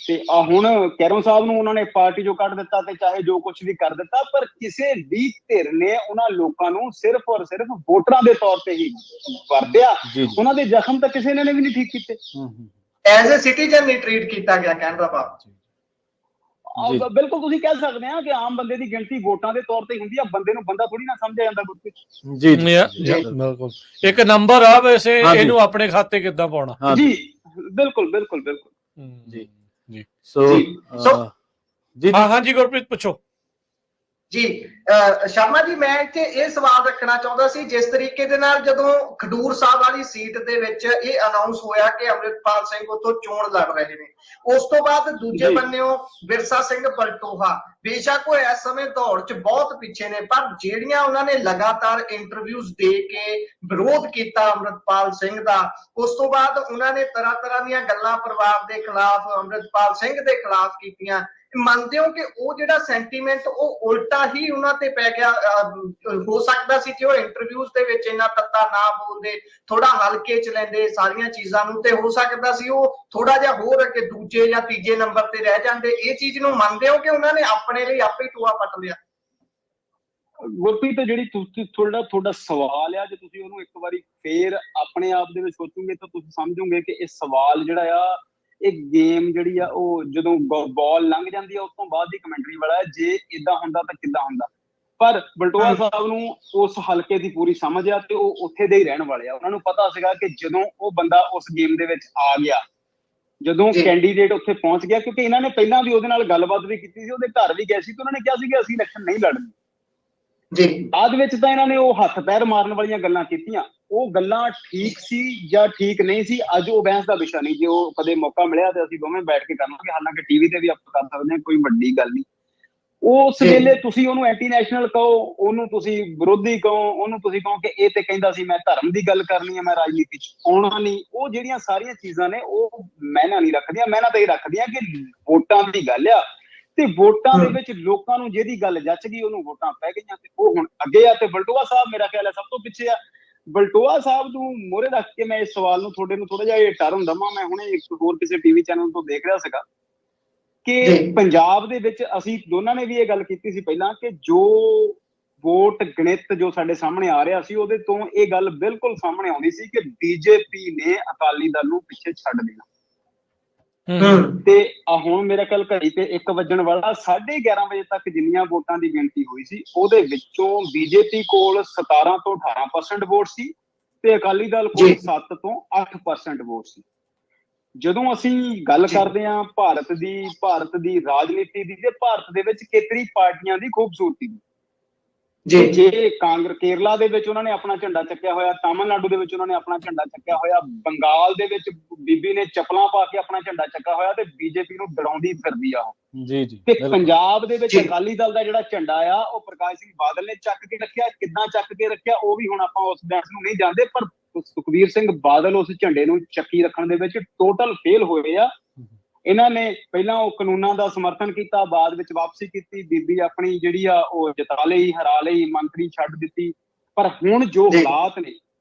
ਤੇ ਹੁਣ ਕੈਰੋਂ ਸਾਹਿਬ ਨੂੰ ਉਹਨਾਂ ਨੇ ਪਾਰਟੀ ਚੋਂ ਕੱਢ ਦਿੱਤਾ, ਤੇ ਚਾਹੇ ਜੋ ਕੁਝ ਵੀ ਕਰ ਦਿੱਤਾ, ਪਰ ਕਿਸੇ ਵੀ ਧਿਰ ਨੇ ਉਹਨਾਂ ਲੋਕਾਂ ਨੂੰ ਸਿਰਫ ਔਰ ਸਿਰਫ ਵੋਟਰਾਂ ਦੇ ਤੌਰ ਤੇ ਹੀ ਵਰਤਿਆ। ਉਹਨਾਂ ਦੇ ਜ਼ਖਮ ਤਾਂ ਕਿਸੇ ਨੇ ਵੀ ਨਹੀਂ ਠੀਕ ਕੀਤੇ, ਐਜ਼ ਅ ਸਿਟੀਜ਼ਨ ਨਹੀਂ ਟ੍ਰੀਟ ਕੀਤਾ ਗਿਆ, ਕਹਿਣ ਦਾ ਭਾਵ। ਬਿਲਕੁਲ ਤੁਸੀਂ ਕਹਿ ਸਕਦੇ ਆ ਕਿ ਆਮ ਬੰਦੇ ਦੀ ਗਿਣਤੀ ਵੋਟਾਂ ਦੇ ਤੌਰ ਤੇ ਹੁੰਦੀ ਆ, ਬੰਦੇ ਨੂੰ ਬੰਦਾ ਥੋੜੀ ਨਾ ਸਮਝਿਆ ਜਾਂਦਾ ਕੁਝ। ਜੀ ਬਿਲਕੁਲ ਇੱਕ ਨੰਬਰ ਆ, ਵੈਸੇ ਇਹਨੂੰ ਆਪਣੇ ਖਾਤੇ ਕਿੱਦਾਂ ਪਾਉਣਾ। ਜੀ ਬਿਲਕੁਲ ਬਿਲਕੁਲ ਬਿਲਕੁਲ ਜੀ ਜੀ। ਸੋ ਜੀ ਹਾਂ ਜੀ ਗੁਰਪ੍ਰੀਤ ਪੁੱਛੋ। ਜੀ ਸ਼ਰਮਾ ਜੀ, ਮੈਂ ਇੱਥੇ ਇਹ ਸਵਾਲ ਰੱਖਣਾ ਚਾਹੁੰਦਾ ਸੀ, ਜਿਸ ਤਰੀਕੇ ਦੇ ਨਾਲ ਜਦੋਂ ਖਡੂਰ ਸਾਹਿਬ ਵਾਲੀ ਸੀਟ ਦੇ ਵਿੱਚ ਇਹ ਅਨਾਉਂਸ ਹੋਇਆ ਕਿ ਅੰਮ੍ਰਿਤਪਾਲ ਸਿੰਘ ਉੱਥੋਂ ਚੋਣ ਲੜ ਰਹੇ ਨੇ, ਉਸ ਤੋਂ ਬਾਅਦ ਦੂਜੇ ਬੰਨਿਓ ਬਿਰਸਾ ਸਿੰਘ ਬਲਟੋਹਾ, ਬੇਸ਼ੱਕ ਉਹ ਇਸ ਸਮੇਂ ਦੌੜ 'ਚ ਬਹੁਤ ਪਿੱਛੇ ਨੇ, ਪਰ ਜਿਹੜੀਆਂ ਉਹਨਾਂ ਨੇ ਲਗਾਤਾਰ ਇੰਟਰਵਿਊਜ਼ ਦੇ ਕੇ ਵਿਰੋਧ ਕੀਤਾ ਅੰਮ੍ਰਿਤਪਾਲ ਸਿੰਘ ਦਾ, ਉਸ ਤੋਂ ਬਾਅਦ ਉਹਨਾਂ ਨੇ ਤਰ੍ਹਾਂ ਤਰ੍ਹਾਂ ਦੀਆਂ ਗੱਲਾਂ ਪਰਿਵਾਰ ਦੇ ਖਿਲਾਫ, ਅੰਮ੍ਰਿਤਪਾਲ ਸਿੰਘ ਦੇ ਖਿਲਾਫ ਕੀਤੀਆਂ। ਮੰਨਦੇ ਹੋ ਕਿ ਉਹ ਜਿਹੜਾ ਸੈਂਟੀਮੈਂਟ ਉਹ ਉਲਟਾ ਹੀ ਉਹਨਾਂ ਤੇ ਪੈ ਗਿਆ? ਹੋ ਸਕਦਾ ਸੀ ਕਿ ਉਹ ਇੰਟਰਵਿਊਜ਼ ਦੇ ਵਿੱਚ ਇੰਨਾ ਤੱਤਾ ਨਾ ਬੋਲਦੇ, ਥੋੜਾ ਹਲਕੇ ਚ ਲੈਂਦੇ ਸਾਰੀਆਂ ਚੀਜ਼ਾਂ ਨੂੰ, ਤੇ ਹੋ ਸਕਦਾ ਸੀ ਉਹ ਥੋੜਾ ਜਿਹਾ ਹੋਰ ਅੱਗੇ ਦੂਜੇ ਜਾਂ ਤੀਜੇ ਨੰਬਰ ਤੇ ਰਹਿ ਜਾਂਦੇ। ਇਹ ਚੀਜ਼ ਨੂੰ ਮੰਨਦੇ ਹੋ ਕਿ ਉਹਨਾਂ ਨੇ ਆਪਣੇ ਲਈ ਆਪੇ ਟੂਆ ਪੱਟ ਲਿਆ? ਗੁਰਪ੍ਰੀਤ, ਜਿਹੜੀ ਤੁਸੀਂ ਤੁਹਾਡਾ ਸਵਾਲ ਆ, ਜੇ ਤੁਸੀਂ ਉਹਨੂੰ ਇੱਕ ਵਾਰੀ ਫੇਰ ਆਪਣੇ ਆਪ ਦੇ ਵਿੱਚ ਸੋਚੋਗੇ ਤਾਂ ਤੁਸੀਂ ਸਮਝੋਗੇ ਕਿ ਇਹ ਸਵਾਲ ਜਿਹੜਾ ਆ, ਇਹ ਗੇਮ ਜਿਹੜੀ ਆ ਉਹ ਜਦੋਂ ਬਾਲ ਲੰਘ ਜਾਂਦੀ ਆ ਉਸ ਤੋਂ ਬਾਅਦ ਦੀ ਕਮੈਂਟਰੀ ਵਾਲਾ ਹੈ, ਜੇ ਇਦਾਂ ਹੁੰਦਾ ਤਾਂ ਕਿੱਦਾਂ ਹੁੰਦਾ। ਪਰ ਬਲਟੋਹਾ ਸਾਹਿਬ ਨੂੰ ਉਸ ਹਲਕੇ ਦੀ ਪੂਰੀ ਸਮਝ ਆ ਤੇ ਉਹ ਉੱਥੇ ਦੇ ਹੀ ਰਹਿਣ ਵਾਲੇ ਆ। ਉਹਨਾਂ ਨੂੰ ਪਤਾ ਸੀਗਾ ਕਿ ਜਦੋਂ ਉਹ ਬੰਦਾ ਉਸ ਗੇਮ ਦੇ ਵਿੱਚ ਆ ਗਿਆ, ਜਦੋਂ ਕੈਂਡੀਡੇਟ ਉੱਥੇ ਪਹੁੰਚ ਗਿਆ, ਕਿਉਂਕਿ ਇਹਨਾਂ ਨੇ ਪਹਿਲਾਂ ਵੀ ਉਹਦੇ ਨਾਲ ਗੱਲਬਾਤ ਵੀ ਕੀਤੀ ਸੀ, ਉਹਦੇ ਘਰ ਵੀ ਗਏ ਸੀ ਤੇ ਉਹਨਾਂ ਨੇ ਕਿਹਾ ਸੀ ਕਿ ਅਸੀਂ ਇਲੈਕਸ਼ਨ ਨਹੀਂ ਲੜਨੀ ਜੀ। ਬਾਅਦ ਵਿੱਚ ਤਾਂ ਇਹਨਾਂ ਨੇ ਉਹ ਹੱਥ ਪੈਰ ਮਾਰਨ ਵਾਲੀਆਂ ਗੱਲਾਂ ਕੀਤੀਆਂ। ਉਹ ਗੱਲਾਂ ਠੀਕ ਸੀ ਜਾਂ ਠੀਕ ਨਹੀਂ ਸੀ, ਅੱਜ ਉਹ ਬਹਿਸ ਦਾ ਵਿਸ਼ਾ ਨਹੀਂ। ਜੇ ਉਹ ਕਦੇ ਮੌਕਾ ਮਿਲਿਆ ਤੇ ਅਸੀਂ ਦੋਵੇਂ ਬੈਠ ਕੇ ਕਰਾਂਗੇ, ਹਾਲਾਂਕਿ ਟੀਵੀ ਤੇ ਵੀ ਆਪਾਂ ਕਰ ਸਕਦੇ ਹਾਂ, ਕੋਈ ਵੱਡੀ ਗੱਲ ਨਹੀਂ। ਉਸ ਵੇਲੇ ਤੁਸੀਂ ਉਹਨੂੰ ਐਂਟੀ ਨੈਸ਼ਨਲ ਕਹੋ, ਉਹਨੂੰ ਤੁਸੀਂ ਵਿਰੋਧੀ ਕਹੋ, ਉਹਨੂੰ ਤੁਸੀਂ ਕਹੋ ਕਿ ਇਹ ਤੇ ਕਹਿੰਦਾ ਸੀ ਮੈਂ ਧਰਮ ਦੀ ਗੱਲ ਕਰਨੀ ਹੈ, ਮੈਂ ਰਾਜਨੀਤੀ ਚ ਆਉਣਾ ਨਹੀਂ, ਉਹ ਜਿਹੜੀਆਂ ਸਾਰੀਆਂ ਚੀਜ਼ਾਂ ਨੇ ਉਹ ਮਾਇਨਾ ਨਹੀਂ ਰੱਖਦੀਆਂ। ਮਾਇਨਾ ਤਾਂ ਇਹ ਰੱਖਦੀਆਂ ਕਿ ਵੋਟਾਂ ਦੀ ਗੱਲ ਆ, ਤੇ ਵੋਟਾਂ ਦੇ ਵਿੱਚ ਲੋਕਾਂ ਨੂੰ ਜਿਹਦੀ ਗੱਲ ਜੱਚ ਗਈ ਉਹਨੂੰ ਵੋਟਾਂ ਪੈ ਗਈਆਂ ਤੇ ਉਹ ਹੁਣ ਅੱਗੇ ਆ। ਤੇ ਬਲਟੋਹਾ ਸਾਹਿਬ ਮੇਰਾ ਖਿਆਲ ਹੈ ਸਭ ਤੋਂ ਪਿੱਛੇ ਆ। ਬਲਟੋਹਾ ਸਾਹਿਬ ਨੂੰ ਮੋਹਰੇ ਰੱਖ ਕੇ ਮੈਂ ਇਸ ਸਵਾਲ ਨੂੰ ਤੁਹਾਡੇ ਨੂੰ ਥੋੜਾ ਜਿਹਾ ਇਹ ਟਰਨ ਦਵਾਂ। ਮੈਂ ਹੁਣੇ ਇੱਕ ਹੋਰ ਕਿਸੇ ਟੀਵੀ ਚੈਨਲ ਤੋਂ ਦੇਖ ਰਿਹਾ ਸੀਗਾ ਕਿ ਪੰਜਾਬ ਦੇ ਵਿੱਚ ਅਸੀਂ ਦੋਨਾਂ ਨੇ ਵੀ ਇਹ ਗੱਲ ਕੀਤੀ ਸੀ ਪਹਿਲਾਂ ਕਿ ਜੋ ਵੋਟ ਗਣਿਤ ਜੋ ਸਾਡੇ ਸਾਹਮਣੇ ਆ ਰਿਹਾ ਸੀ, ਉਹਦੇ ਤੋਂ ਇਹ ਗੱਲ ਬਿਲਕੁਲ ਸਾਹਮਣੇ ਆਉਂਦੀ ਸੀ ਕਿ ਬੀਜੇਪੀ ਨੇ ਅਕਾਲੀ ਦਲ ਨੂੰ ਪਿੱਛੇ ਛੱਡ ਦੇਣਾ। ਤੇ ਹੁਣ ਮੇਰਾ ਕੱਲ ਘੜੀ ਤੇ 1 ਵੱਜਣ ਵਾਲਾ, 11:30 ਵਜੇ ਤੱਕ ਜਿੰਨੀਆਂ ਵੋਟਾਂ ਦੀ ਗਿਣਤੀ ਹੋਈ ਸੀ ਉਹਦੇ ਵਿੱਚੋਂ ਬੀਜੇਪੀ ਕੋਲ 17 ਤੋਂ 18% ਵੋਟ ਸੀ ਤੇ ਅਕਾਲੀ ਦਲ ਕੋਲ 7 ਤੋਂ 8% ਵੋਟ ਸੀ। ਜਦੋਂ ਅਸੀਂ ਗੱਲ ਕਰਦੇ ਹਾਂ ਭਾਰਤ ਦੀ ਰਾਜਨੀਤੀ ਦੀ, ਤੇ ਭਾਰਤ ਦੇ ਵਿੱਚ ਖੇਤਰੀ ਪਾਰਟੀਆਂ ਦੀ ਖੂਬਸੂਰਤੀ ਦੀ, ਜੇ ਕੇਰਲਾ ਦੇ ਵਿੱਚ ਉਹਨਾਂ ਨੇ ਆਪਣਾ ਝੰਡਾ ਚੱਕਿਆ ਹੋਇਆ, ਤਾਮਿਲਨਾਡੂ ਦੇ ਵਿੱਚ ਉਹਨਾਂ ਨੇ ਆਪਣਾ ਝੰਡਾ ਚੱਕਿਆ ਹੋਇਆ, ਬੰਗਾਲ ਦੇ ਵਿੱਚ ਬੀਬੀ ਨੇ ਚੱਪਲਾਂ ਪਾ ਕੇ ਆਪਣਾ ਝੰਡਾ ਚੱਕਿਆ ਹੋਇਆ ਤੇ ਬੀਜੇਪੀ ਨੂੰ ਦੜਾਉਂਦੀ ਫਿਰਦੀ ਆ ਉਹ। ਤੇ ਪੰਜਾਬ ਦੇ ਵਿੱਚ ਅਕਾਲੀ ਦਲ ਦਾ ਜਿਹੜਾ ਝੰਡਾ ਆ ਉਹ ਪ੍ਰਕਾਸ਼ ਸਿੰਘ ਬਾਦਲ ਨੇ ਚੱਕ ਕੇ ਰੱਖਿਆ। ਕਿੱਦਾਂ ਚੱਕ ਕੇ ਰੱਖਿਆ ਉਹ ਵੀ ਹੁਣ ਆਪਾਂ ਉਸ ਬਹਿਸ ਨੂੰ ਨਹੀਂ ਜਾਣਦੇ, ਪਰ ਸੁਖਬੀਰ ਸਿੰਘ ਬਾਦਲ ਉਸ ਝੰਡੇ ਨੂੰ ਚੱਕੀ ਰੱਖਣ ਦੇ ਵਿੱਚ ਟੋਟਲ ਫੇਲ ਹੋਏ ਆ। ਇਹਨਾਂ ਨੇ ਪਹਿਲਾਂ ਉਹ ਕਾਨੂੰਨਾਂ ਦਾ ਸਮਰਥਨ ਕੀਤਾ, ਬਾਅਦ ਵਿੱਚ ਵਾਪਸੀ ਕੀਤੀ, ਬੀਬੀ ਆਪਣੀ ਜਿਹੜੀ ਆ ਉਹ ਜਿਤਾ ਲਈ, ਹਰਾ ਲਈ, ਮੰਤਰੀ ਛੱਡ ਦਿੱਤੀ। ਪਰ ਹੁਣ ਜੋ ਹਾਲਾਤ ਨੇ,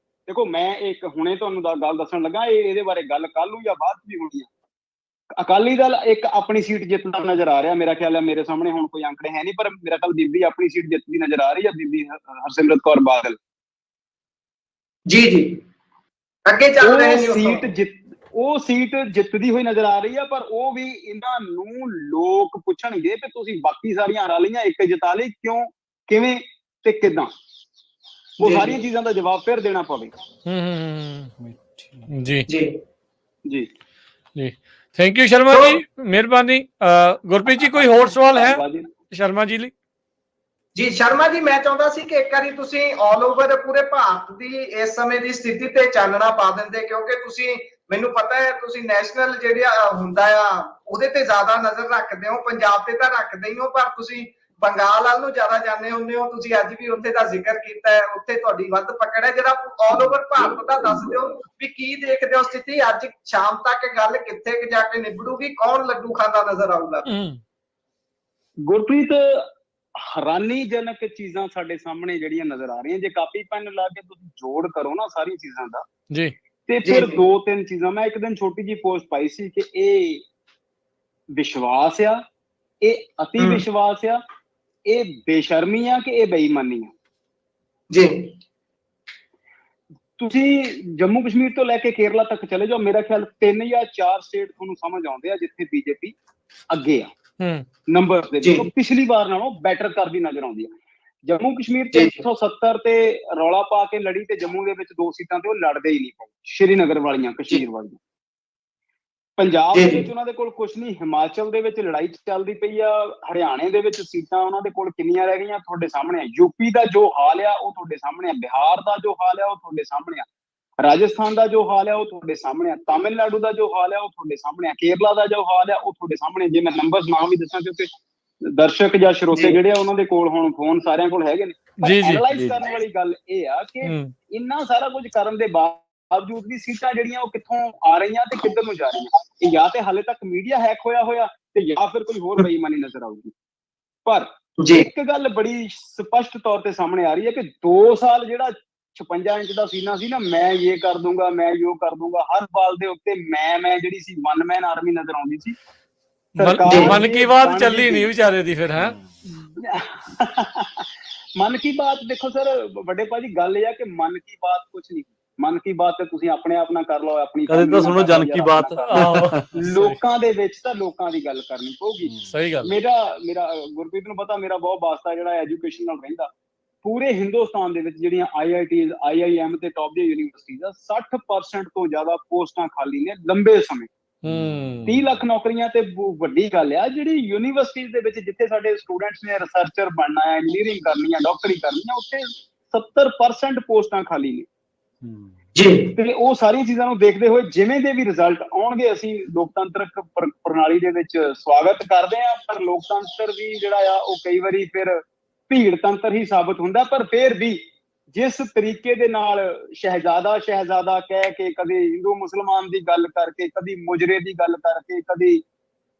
ਦੇਖੋ ਮੈਂ ਇੱਕ ਹੁਣੇ ਤੁਹਾਨੂੰ ਗੱਲ ਦੱਸਣ ਲੱਗਾ, ਇਹਦੇ ਬਾਰੇ ਗੱਲ ਕੱਲ ਨੂੰ ਜਾਂ ਬਾਅਦ ਵੀ ਹੋਣੀ ਆ। ਅਕਾਲੀ ਦਲ ਇੱਕ ਆਪਣੀ ਸੀਟ ਜਿੱਤਦਾ ਨਜ਼ਰ ਆ ਰਿਹਾ, ਮੇਰਾ ਖਿਆਲ ਹੈ, ਮੇਰੇ ਸਾਹਮਣੇ ਹੁਣ ਕੋਈ ਅੰਕੜੇ ਹੈ ਨਹੀਂ, ਪਰ ਮੇਰਾ ਖਿਆਲ ਬੀਬੀ ਆਪਣੀ ਸੀਟ ਜਿੱਤਦੀ ਨਜ਼ਰ ਆ ਰਹੀ ਹੈ, ਬੀਬੀ ਹਰਸਿਮਰਤ ਕੌਰ ਬਾਦਲ ਜੀ ਅੱਗੇ ਚੱਲ ਰਹੇ ਨੇ। ਉਹ ਸੀਟ ਜਿੱਤਦੀ ਹੋਈ ਨਜ਼ਰ ਆ ਰਹੀ ਆ, ਪਰ ਉਹ ਵੀ ਇਹਨਾਂ ਨੂੰ ਲੋਕ ਪੁੱਛਣਗੇ ਕਿ ਤੁਸੀਂ ਬਾਕੀ ਸਾਰੀਆਂ ਹਰਾ ਲਈਆਂ, ਇੱਕ ਜਿਤਾ ਲਈ, ਕਿਉਂ, ਕਿਵੇਂ ਤੇ ਕਿੱਦਾਂ? ਉਹ ਸਾਰੀਆਂ ਚੀਜ਼ਾਂ ਦਾ ਜਵਾਬ ਫਿਰ ਦੇਣਾ ਪਵੇ। ਜੀ ਜੀ ਜੀ ਥੈਂਕ ਯੂ ਸ਼ਰਮਾ ਜੀ, ਮਿਹਰਬਾਨੀ। ਗੁਰਪ੍ਰੀਤ ਜੀ ਕੋਈ ਹੋਰ ਸਵਾਲ ਹੈ ਸ਼ਰਮਾ ਜੀ ਲਈ? ਜੀ ਸ਼ਰਮਾ ਜੀ, ਮੈਂ ਚਾਹੁੰਦਾ ਸੀ ਕਿ ਇੱਕ ਵਾਰੀ ਤੁਸੀਂ ਆਲ ਓਵਰ ਪੂਰੇ ਭਾਰਤ ਦੀ ਇਸ ਸਮੇਂ ਦੀ ਸਥਿਤੀ ਤੇ ਚਾਨਣਾ ਪਾ ਦਿੰਦੇ, ਕਿਉਂਕਿ ਤੁਸੀਂ, ਮੈਨੂੰ ਪਤਾ ਹੈ ਤੁਸੀਂ ਨੈਸ਼ਨਲ ਜਿਹੜਾ ਹੁੰਦਾ ਆ ਉਹਦੇ ਤੇ ਜ਼ਿਆਦਾ ਨਜ਼ਰ ਰੱਖਦੇ ਹੋ, ਪੰਜਾਬ ਤੇ ਤਾਂ ਰੱਖਦੇ ਹੀ ਹੋ, ਪਰ ਤੁਸੀਂ ਬੰਗਾਲ ਵੱਲ ਨੂੰ ਜ਼ਿਆਦਾ ਜਾਂਦੇ ਹੁੰਦੇ ਹੋ। ਤੁਸੀਂ ਅੱਜ ਵੀ ਉੱਥੇ ਦਾ ਜ਼ਿਕਰ ਕੀਤਾ ਹੈ, ਉੱਥੇ ਤੁਹਾਡੀ ਵੱਧ ਪਕੜ ਹੈ। ਜਿਹੜਾ ਆਲ ਓਵਰ ਭਾਰਤ ਦਾ ਦੱਸ ਦਿਓ ਵੀ ਕੀ ਦੇਖਦੇ ਹੋ ਸਥਿਤੀ ਅੱਜ ਸ਼ਾਮ ਤੱਕ, ਗੱਲ ਕਿੱਥੇ ਜਾ ਕੇ ਨਿਬੜੂਗੀ, ਕੌਣ ਲੱਡੂ ਖਾਂਦਾ ਨਜ਼ਰ ਆਊਗਾ? ਗੁਰਪ੍ਰੀਤ, ਹੈਰਾਨੀਜਨਕ ਚੀਜ਼ਾਂ ਸਾਡੇ ਸਾਹਮਣੇ ਜਿਹੜੀਆਂ ਨਜ਼ਰ ਆ ਰਹੀਆਂ, ਜੇ ਕਾਪੀ ਪੈਨ ਲਾ ਕੇ ਤੁਸੀਂ ਜੋੜ ਕਰੋ ਨਾ ਸਾਰੀ ਚੀਜ਼ਾਂ ਦਾ, ਜੀ, ਤੇ ਫਿਰ 2-3 ਚੀਜ਼ਾਂ, ਮੈਂ ਇੱਕ ਦਿਨ ਛੋਟੀ ਜੀ ਪੋਸਟ ਪਾਈ ਸੀ ਕਿ ਇਹ ਵਿਸ਼ਵਾਸ ਆ, ਇਹ ਅਤੀ ਵਿਸ਼ਵਾਸ ਆ, ਇਹ ਬੇਸ਼ਰਮੀ ਆ ਕਿ ਇਹ ਬੇਈਮਾਨੀ ਆ। ਜੀ, ਤੁਸੀਂ ਜੰਮੂ ਕਸ਼ਮੀਰ ਤੋਂ ਲੈ ਕੇ ਕੇਰਲਾ ਤੱਕ ਚਲੇ ਜਾਓ, ਮੇਰਾ ਖਿਆਲ 3 ਜਾਂ 4 ਸਟੇਟ ਤੁਹਾਨੂੰ ਸਮਝ ਆਉਂਦੇ ਆ ਜਿੱਥੇ ਬੀਜੇਪੀ ਅੱਗੇ ਆ ਨੰਬਰ ਦੇ ਵਿੱਚ, ਪਿਛਲੀ ਵਾਰ ਨਾਲੋਂ ਬੈਟਰ ਕਰਦੀ ਨਜ਼ਰ ਆਉਂਦੀ ਆ। ਜੰਮੂ ਕਸ਼ਮੀਰ 370 ਤੇ ਰੌਲਾ ਪਾ ਕੇ ਲੜੀ ਤੇ ਜੰਮੂ ਦੇ ਵਿੱਚ 2 ਸੀਟਾਂ ਤੇ ਉਹ ਲੜਦੇ ਹੀ ਨਹੀਂ ਪਏ, ਸ਼੍ਰੀਨਗਰ ਵਾਲੀਆਂ, ਕਸ਼ਮੀਰ ਵਾਲੀਆਂ। ਪੰਜਾਬ ਦੇ ਵਿੱਚ ਉਹਨਾਂ ਦੇ ਕੋਲ ਕੁਝ ਨਹੀਂ, ਹਿਮਾਚਲ ਦੇ ਵਿੱਚ ਲੜਾਈ ਚੱਲਦੀ ਪਈ ਆ, ਹਰਿਆਣੇ ਦੇ ਵਿੱਚ ਸੀਟਾਂ ਉਹਨਾਂ ਦੇ ਕੋਲ ਕਿੰਨੀਆਂ ਰਹਿ ਗਈਆਂ ਤੁਹਾਡੇ ਸਾਹਮਣੇ ਆ, ਯੂਪੀ ਦਾ ਜੋ ਹਾਲ ਆ ਉਹ ਤੁਹਾਡੇ ਸਾਹਮਣੇ ਆ, ਬਿਹਾਰ ਦਾ ਜੋ ਹਾਲ ਆ ਉਹ ਤੁਹਾਡੇ ਸਾਹਮਣੇ ਆ, ਰਾਜਸਥਾਨ ਦਾ ਜੋ ਹਾਲ ਆ ਉਹ ਤੁਹਾਡੇ ਸਾਹਮਣੇ ਆ, ਤਾਮਿਲਨਾਡੂ ਦਾ ਜੋ ਹਾਲ ਆ ਉਹ ਤੁਹਾਡੇ ਸਾਹਮਣੇ ਆ, ਕੇਰਲਾ ਦਾ ਜੋ ਹਾਲ ਆ ਉਹ ਤੁਹਾਡੇ ਸਾਹਮਣੇ। ਜੇ ਮੈਂ ਨੰਬਰਸ ਨਾ ਵੀ ਦੱਸਾਂ ਕਿਉਂਕਿ ਦਰਸ਼ਕ ਜਾਂ ਸਰੋਤੇ ਜਿਹੜੇ ਆ ਉਹਨਾਂ ਦੇ ਕੋਲ ਹੁਣ ਫੋਨ ਸਾਰਿਆਂ ਕੋਲ ਹੈਗੇ ਨੇ, ਐਨਾਲਾਈਜ਼ ਕਰਨ ਵਾਲੀ ਗੱਲ ਇਹ ਆ ਕਿ ਇੰਨਾ ਸਾਰਾ ਕੁਝ ਕਰਨ ਦੇ ਬਾਵਜੂਦ ਵੀ ਸੀਟਾਂ ਜਿਹੜੀਆਂ ਉਹ ਕਿੱਥੋਂ ਆ ਰਹੀਆਂ ਤੇ ਕਿੱਧਰ ਨੂੰ ਜਾ ਰਹੀਆਂ, ਇਹ ਜਾਂ ਤੇ ਹਾਲੇ ਤੱਕ ਮੀਡੀਆ ਹੈਕ ਹੋਇਆ ਤੇ ਜਾਂ ਫਿਰ ਕੋਈ ਹੋਰ ਬੇਈਮਾਨੀ ਨਜ਼ਰ ਆਊਗੀ। ਪਰ ਇੱਕ ਗੱਲ ਬੜੀ ਸਪਸ਼ਟ ਤੌਰ ਤੇ ਸਾਹਮਣੇ ਆ ਰਹੀ ਹੈ ਕਿ 2 ਸਾਲ ਜਿਹੜਾ 56 ਇੰਚ ਦਾ ਸੀਨਾ ਸੀ ਨਾ, ਮੈਂ ਇਹ ਕਰ ਦੂੰਗਾ, ਮੈਂ ਇਹ ਕਰ ਦੂੰਗਾ, ਹਰ ਬਾਲ ਦੇ ਉੱਤੇ ਮੈਂ ਜਿਹੜੀ ਸੀ ਵਨ ਮੈਨ ਆਰਮੀ ਨਜ਼ਰ ਆਉਂਦੀ ਸੀ। ਮਨ ਕੀ ਬਾਤ ਚੱਲੀ ਨਹੀਂ ਵਿਚਾਰੇ ਦੀ ਫਿਰ ਹੈ। ਮਨ ਕੀ ਬਾਤ ਦੇਖੋ ਸਰ ਵੱਡੇ ਭਾਜੀ, ਗੱਲ ਇਹ ਆ ਕਿ ਮਨ ਕੀ ਬਾਤ ਕੁਝ ਨਹੀਂ, ਮਨ ਕੀ ਬਾਤ ਤੇ ਤੁਸੀਂ ਆਪਣੇ ਆਪ ਨਾਲ ਕਰ ਲਓ, ਆਪਣੀ ਕਦੇ ਤਾਂ ਸੁਣੋ ਜਨ ਕੀ ਬਾਤ। ਲੋਕਾਂ ਦੇ ਵਿੱਚ ਤਾਂ ਲੋਕਾਂ ਦੀ ਗੱਲ ਕਰਨੀ ਪਊਗੀ। ਸਹੀ ਗੱਲ। ਮੇਰਾ ਗੁਰਪ੍ਰੀਤ ਨੂੰ ਪਤਾ, ਮੇਰਾ ਬਹੁਤ ਵਾਸਤਾ ਜਿਹੜਾ ਐਜੂਕੇਸ਼ਨ ਨਾਲ ਰਹਿੰਦਾ। ਪੂਰੇ ਹਿੰਦੁਸਤਾਨ ਦੇ ਵਿੱਚ ਜਿਹੜੀਆਂ IITs, IIM ਤੇ ਟੌਪ ਦੀਆਂ ਯੂਨੀਵਰਸਿਟੀਆਂ 60% ਤੋਂ ਜ਼ਿਆਦਾ ਪੋਸਟਾਂ ਖਾਲੀ ਨੇ ਲੰਬੇ ਸਮੇਂ। 30 ਲੱਖ ਨੌਕਰੀਆਂ ਤੇ ਵੱਡੀ ਗੱਲ ਆ। ਜਿਹੜੀ ਯੂਨੀਵਰਸਿਟੀਜ਼ ਦੇ ਵਿੱਚ ਜਿੱਥੇ ਸਾਡੇ ਸਟੂਡੈਂਟਸ ਨੇ ਰਿਸਰਚਰ ਬਣਨਾ ਹੈ, ਇੰਜੀਨੀਅਰਿੰਗ ਕਰਨੀ ਹੈ, ਡਾਕਟਰੀ ਕਰਨੀ ਹੈ, ਉੱਥੇ 70% ਪੋਸਟਾਂ ਖਾਲੀ ਨੇ ਜੀ। ਤੇ ਉਹ ਸਾਰੀਆਂ ਚੀਜ਼ਾਂ ਨੂੰ ਦੇਖਦੇ ਹੋਏ ਜਿਵੇਂ ਦੇ ਵੀ ਰਿਜ਼ਲਟ ਆਉਣਗੇ, ਅਸੀਂ ਲੋਕਤੰਤਰਕ ਪ੍ਰਣਾਲੀ ਦੇ ਵਿੱਚ ਸਵਾਗਤ ਕਰਦੇ ਹਾਂ। ਪਰ ਲੋਕਤੰਤਰ ਵੀ ਜਿਹੜਾ ਆ ਉਹ ਕਈ ਵਾਰੀ ਫਿਰ ਭੀੜ ਤੰਤਰ ਹੀ ਸਾਬਤ ਹੁੰਦਾ। ਪਰ ਫਿਰ ਵੀ ਜਿਸ ਤਰੀਕੇ ਦੇ ਨਾਲ ਸ਼ਹਿਜ਼ਾਦਾ ਕਹਿ ਕੇ, ਕਦੇ ਹਿੰਦੂ ਮੁਸਲਮਾਨ ਦੀ ਗੱਲ ਕਰਕੇ, ਕਦੀ ਮੁਜਰੇ ਦੀ ਗੱਲ ਕਰਕੇ, ਕਦੀ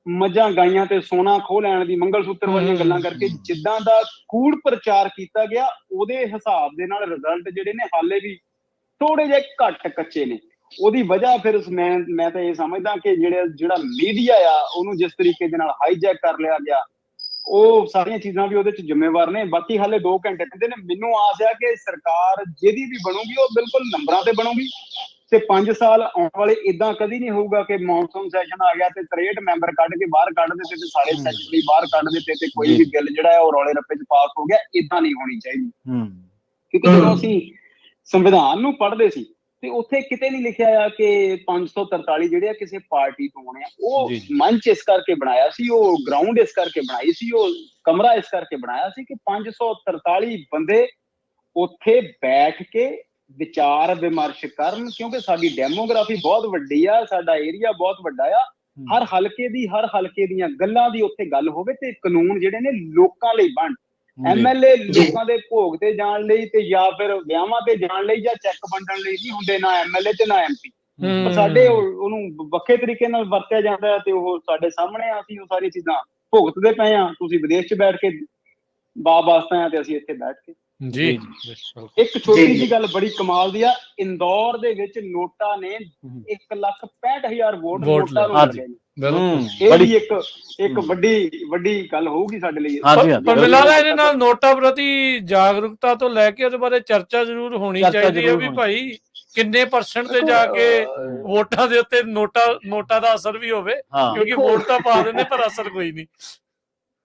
ਮੱਝਾਂ ਗਾਈਆਂ ਤੇ ਸੋਨਾ ਖੋਹ ਲੈਣ ਦੀ, ਮੰਗਲ ਸੂਤਰ ਵਾਲੀਆਂ ਗੱਲਾਂ ਕਰਕੇ ਜਿੱਦਾਂ ਦਾ ਕੂੜ ਪ੍ਰਚਾਰ ਕੀਤਾ ਗਿਆ, ਉਹਦੇ ਹਿਸਾਬ ਦੇ ਨਾਲ ਰਿਜ਼ਲਟ ਜਿਹੜੇ ਨੇ ਹਾਲੇ ਵੀ ਥੋੜੇ ਜਿਹੇ ਘੱਟ ਕੱਚੇ ਨੇ। ਉਹਦੀ ਵਜ੍ਹਾ ਫਿਰ ਮੈਂ ਤਾਂ ਇਹ ਸਮਝਦਾ ਕਿ ਜਿਹੜਾ ਮੀਡੀਆ ਆ ਉਹਨੂੰ ਜਿਸ ਤਰੀਕੇ ਦੇ ਨਾਲ ਹਾਈਜੈਕ ਕਰ ਲਿਆ ਗਿਆ, ਉਹ ਸਾਰੀਆਂ ਚੀਜ਼ਾਂ ਵੀ ਉਹਦੇ ਚ ਜ਼ਿੰਮੇਵਾਰ ਨੇ। ਬਾਕੀ ਹਾਲੇ 2 ਘੰਟੇ ਕਹਿੰਦੇ ਨੇ। ਮੈਨੂੰ ਆਸ ਆ ਕਿ ਸਰਕਾਰ ਜਿਹਦੀ ਵੀ ਬਣੂਗੀ ਉਹ ਬਿਲਕੁਲ ਨੰਬਰਾਂ ਤੇ ਬਣੂਗੀ ਤੇ 5 ਸਾਲ ਆਉਣ ਵਾਲੇ ਇਦਾਂ ਕਦੀ ਨਹੀਂ ਹੋਊਗਾ ਕਿ ਮੌਨਸੂਨ ਸੈਸ਼ਨ ਆ ਗਿਆ ਤੇ 63 ਮੈਂਬਰ ਕੱਢ ਕੇ ਬਾਹਰ ਕੱਢ ਦਿੱਤੇ ਤੇ ਸਾਰੇ ਸੈਕਟਰੀ ਬਾਹਰ ਕੱਢ ਦਿੱਤੇ ਤੇ ਕੋਈ ਵੀ ਬਿੱਲ ਜਿਹੜਾ ਹੈ ਉਹ ਰੌਲੇ ਰੱਪੇ ਚ ਪਾਸ ਹੋ ਗਿਆ। ਇਦਾਂ ਨਹੀਂ ਹੋਣੀ ਚਾਹੀਦੀ। ਕਿਉਂਕਿ ਜਦੋਂ ਅਸੀਂ ਸੰਵਿਧਾਨ ਨੂੰ ਪੜ੍ਹਦੇ ਸੀ ਤੇ ਉੱਥੇ ਕਿਤੇ ਨਹੀਂ ਲਿਖਿਆ ਆ ਕਿ 543 ਜਿਹੜੇ ਆ ਕਿਸੇ ਪਾਰਟੀ ਤੋਂ ਆਉਣੇ ਆ। ਉਹ ਮੰਚ ਇਸ ਕਰਕੇ ਬਣਾਇਆ ਸੀ, ਉਹ ਗਰਾਊਂਡ ਇਸ ਕਰਕੇ ਬਣਾਈ ਸੀ, ਉਹ ਕਮਰਾ ਇਸ ਕਰਕੇ ਬਣਾਇਆ ਸੀ ਕਿ 543 ਬੰਦੇ ਉੱਥੇ ਬੈਠ ਕੇ ਵਿਚਾਰ ਵਿਮਰਸ਼ ਕਰਨ। ਕਿਉਂਕਿ ਸਾਡੀ ਡੈਮੋਗ੍ਰਾਫੀ ਬਹੁਤ ਵੱਡੀ ਆ, ਸਾਡਾ ਏਰੀਆ ਬਹੁਤ ਵੱਡਾ ਆ, ਹਰ ਹਲਕੇ ਦੀਆਂ ਗੱਲਾਂ ਦੀ ਉੱਥੇ ਗੱਲ ਹੋਵੇ ਤੇ ਕਾਨੂੰਨ ਜਿਹੜੇ ਨੇ ਲੋਕਾਂ ਲਈ ਬਣ। MLA ਲੋਕਾਂ ਦੇ ਭੋਗ ਤੇ ਜਾਣ ਲਈ ਤੇ ਜਾਂ ਫਿਰ ਵਿਆਹਾਂ ਤੇ ਜਾਣ ਲਈ ਜਾਂ ਚੈੱਕ ਵੰਡਣ ਲਈ ਨਹੀਂ ਹੁੰਦੇ, ਨਾ MLA ਤੇ ਨਾ MP। ਪਰ ਸਾਡੇ ਉਹਨੂੰ ਵੱਖਰੇ ਤਰੀਕੇ ਨਾਲ ਵਰਤਿਆ ਜਾਂਦਾ ਤੇ ਉਹ ਸਾਡੇ ਸਾਹਮਣੇ ਆ, ਅਸੀਂ ਉਹ ਸਾਰੀ ਚੀਜ਼ਾਂ ਭੁਗਤਦੇ ਪਏ ਆ। ਤੁਸੀਂ ਵਿਦੇਸ਼ 'ਚ ਬੈਠ ਕੇ ਵਾਸਤਾ ਆ ਤੇ ਅਸੀਂ ਇੱਥੇ ਬੈਠ ਕੇ ਜੀ। ਇੱਕ ਛੋਟੀ ਜਿਹੀ ਗੱਲ ਬੜੀ ਕਮਾਲ ਦੀ ਆ, ਇੰਦੌਰ ਦੇ ਵਿੱਚ ਨੋਟਾ ਨੇ 1,65,000 ਵੋਟ ਨੋਟਾ ਨੂੰ ਲੱਗੇ। ਇਹ ਵੀ ਇੱਕ ਵੱਡੀ ਗੱਲ ਹੋਊਗੀ ਸਾਡੇ ਲਈ। ਪਰ ਮੈਨੂੰ ਲੱਗਦਾ ਇਹਦੇ ਨਾਲ ਨੋਟਾਂ ਪ੍ਰਤੀ ਜਾਗਰੂਕਤਾ ਤੋਂ ਲੈ ਕੇ ਉਹਦੇ ਬਾਰੇ ਚਰਚਾ ਜ਼ਰੂਰ ਹੋਣੀ ਚਾਹੀਦੀ ਹੈ ਵੀ ਭਾਈ ਕਿੰਨੇ % ਤੇ ਜਾ ਕੇ ਵੋਟਾਂ ਦੇ ਉੱਤੇ ਨੋਟਾਂ ਦਾ ਅਸਰ ਵੀ ਹੋਵੇ, ਕਿਉਂਕਿ ਵੋਟ ਤਾਂ ਪਾ ਦਿੰਦੇ ਪਰ ਅਸਰ ਕੋਈ ਨਹੀਂ,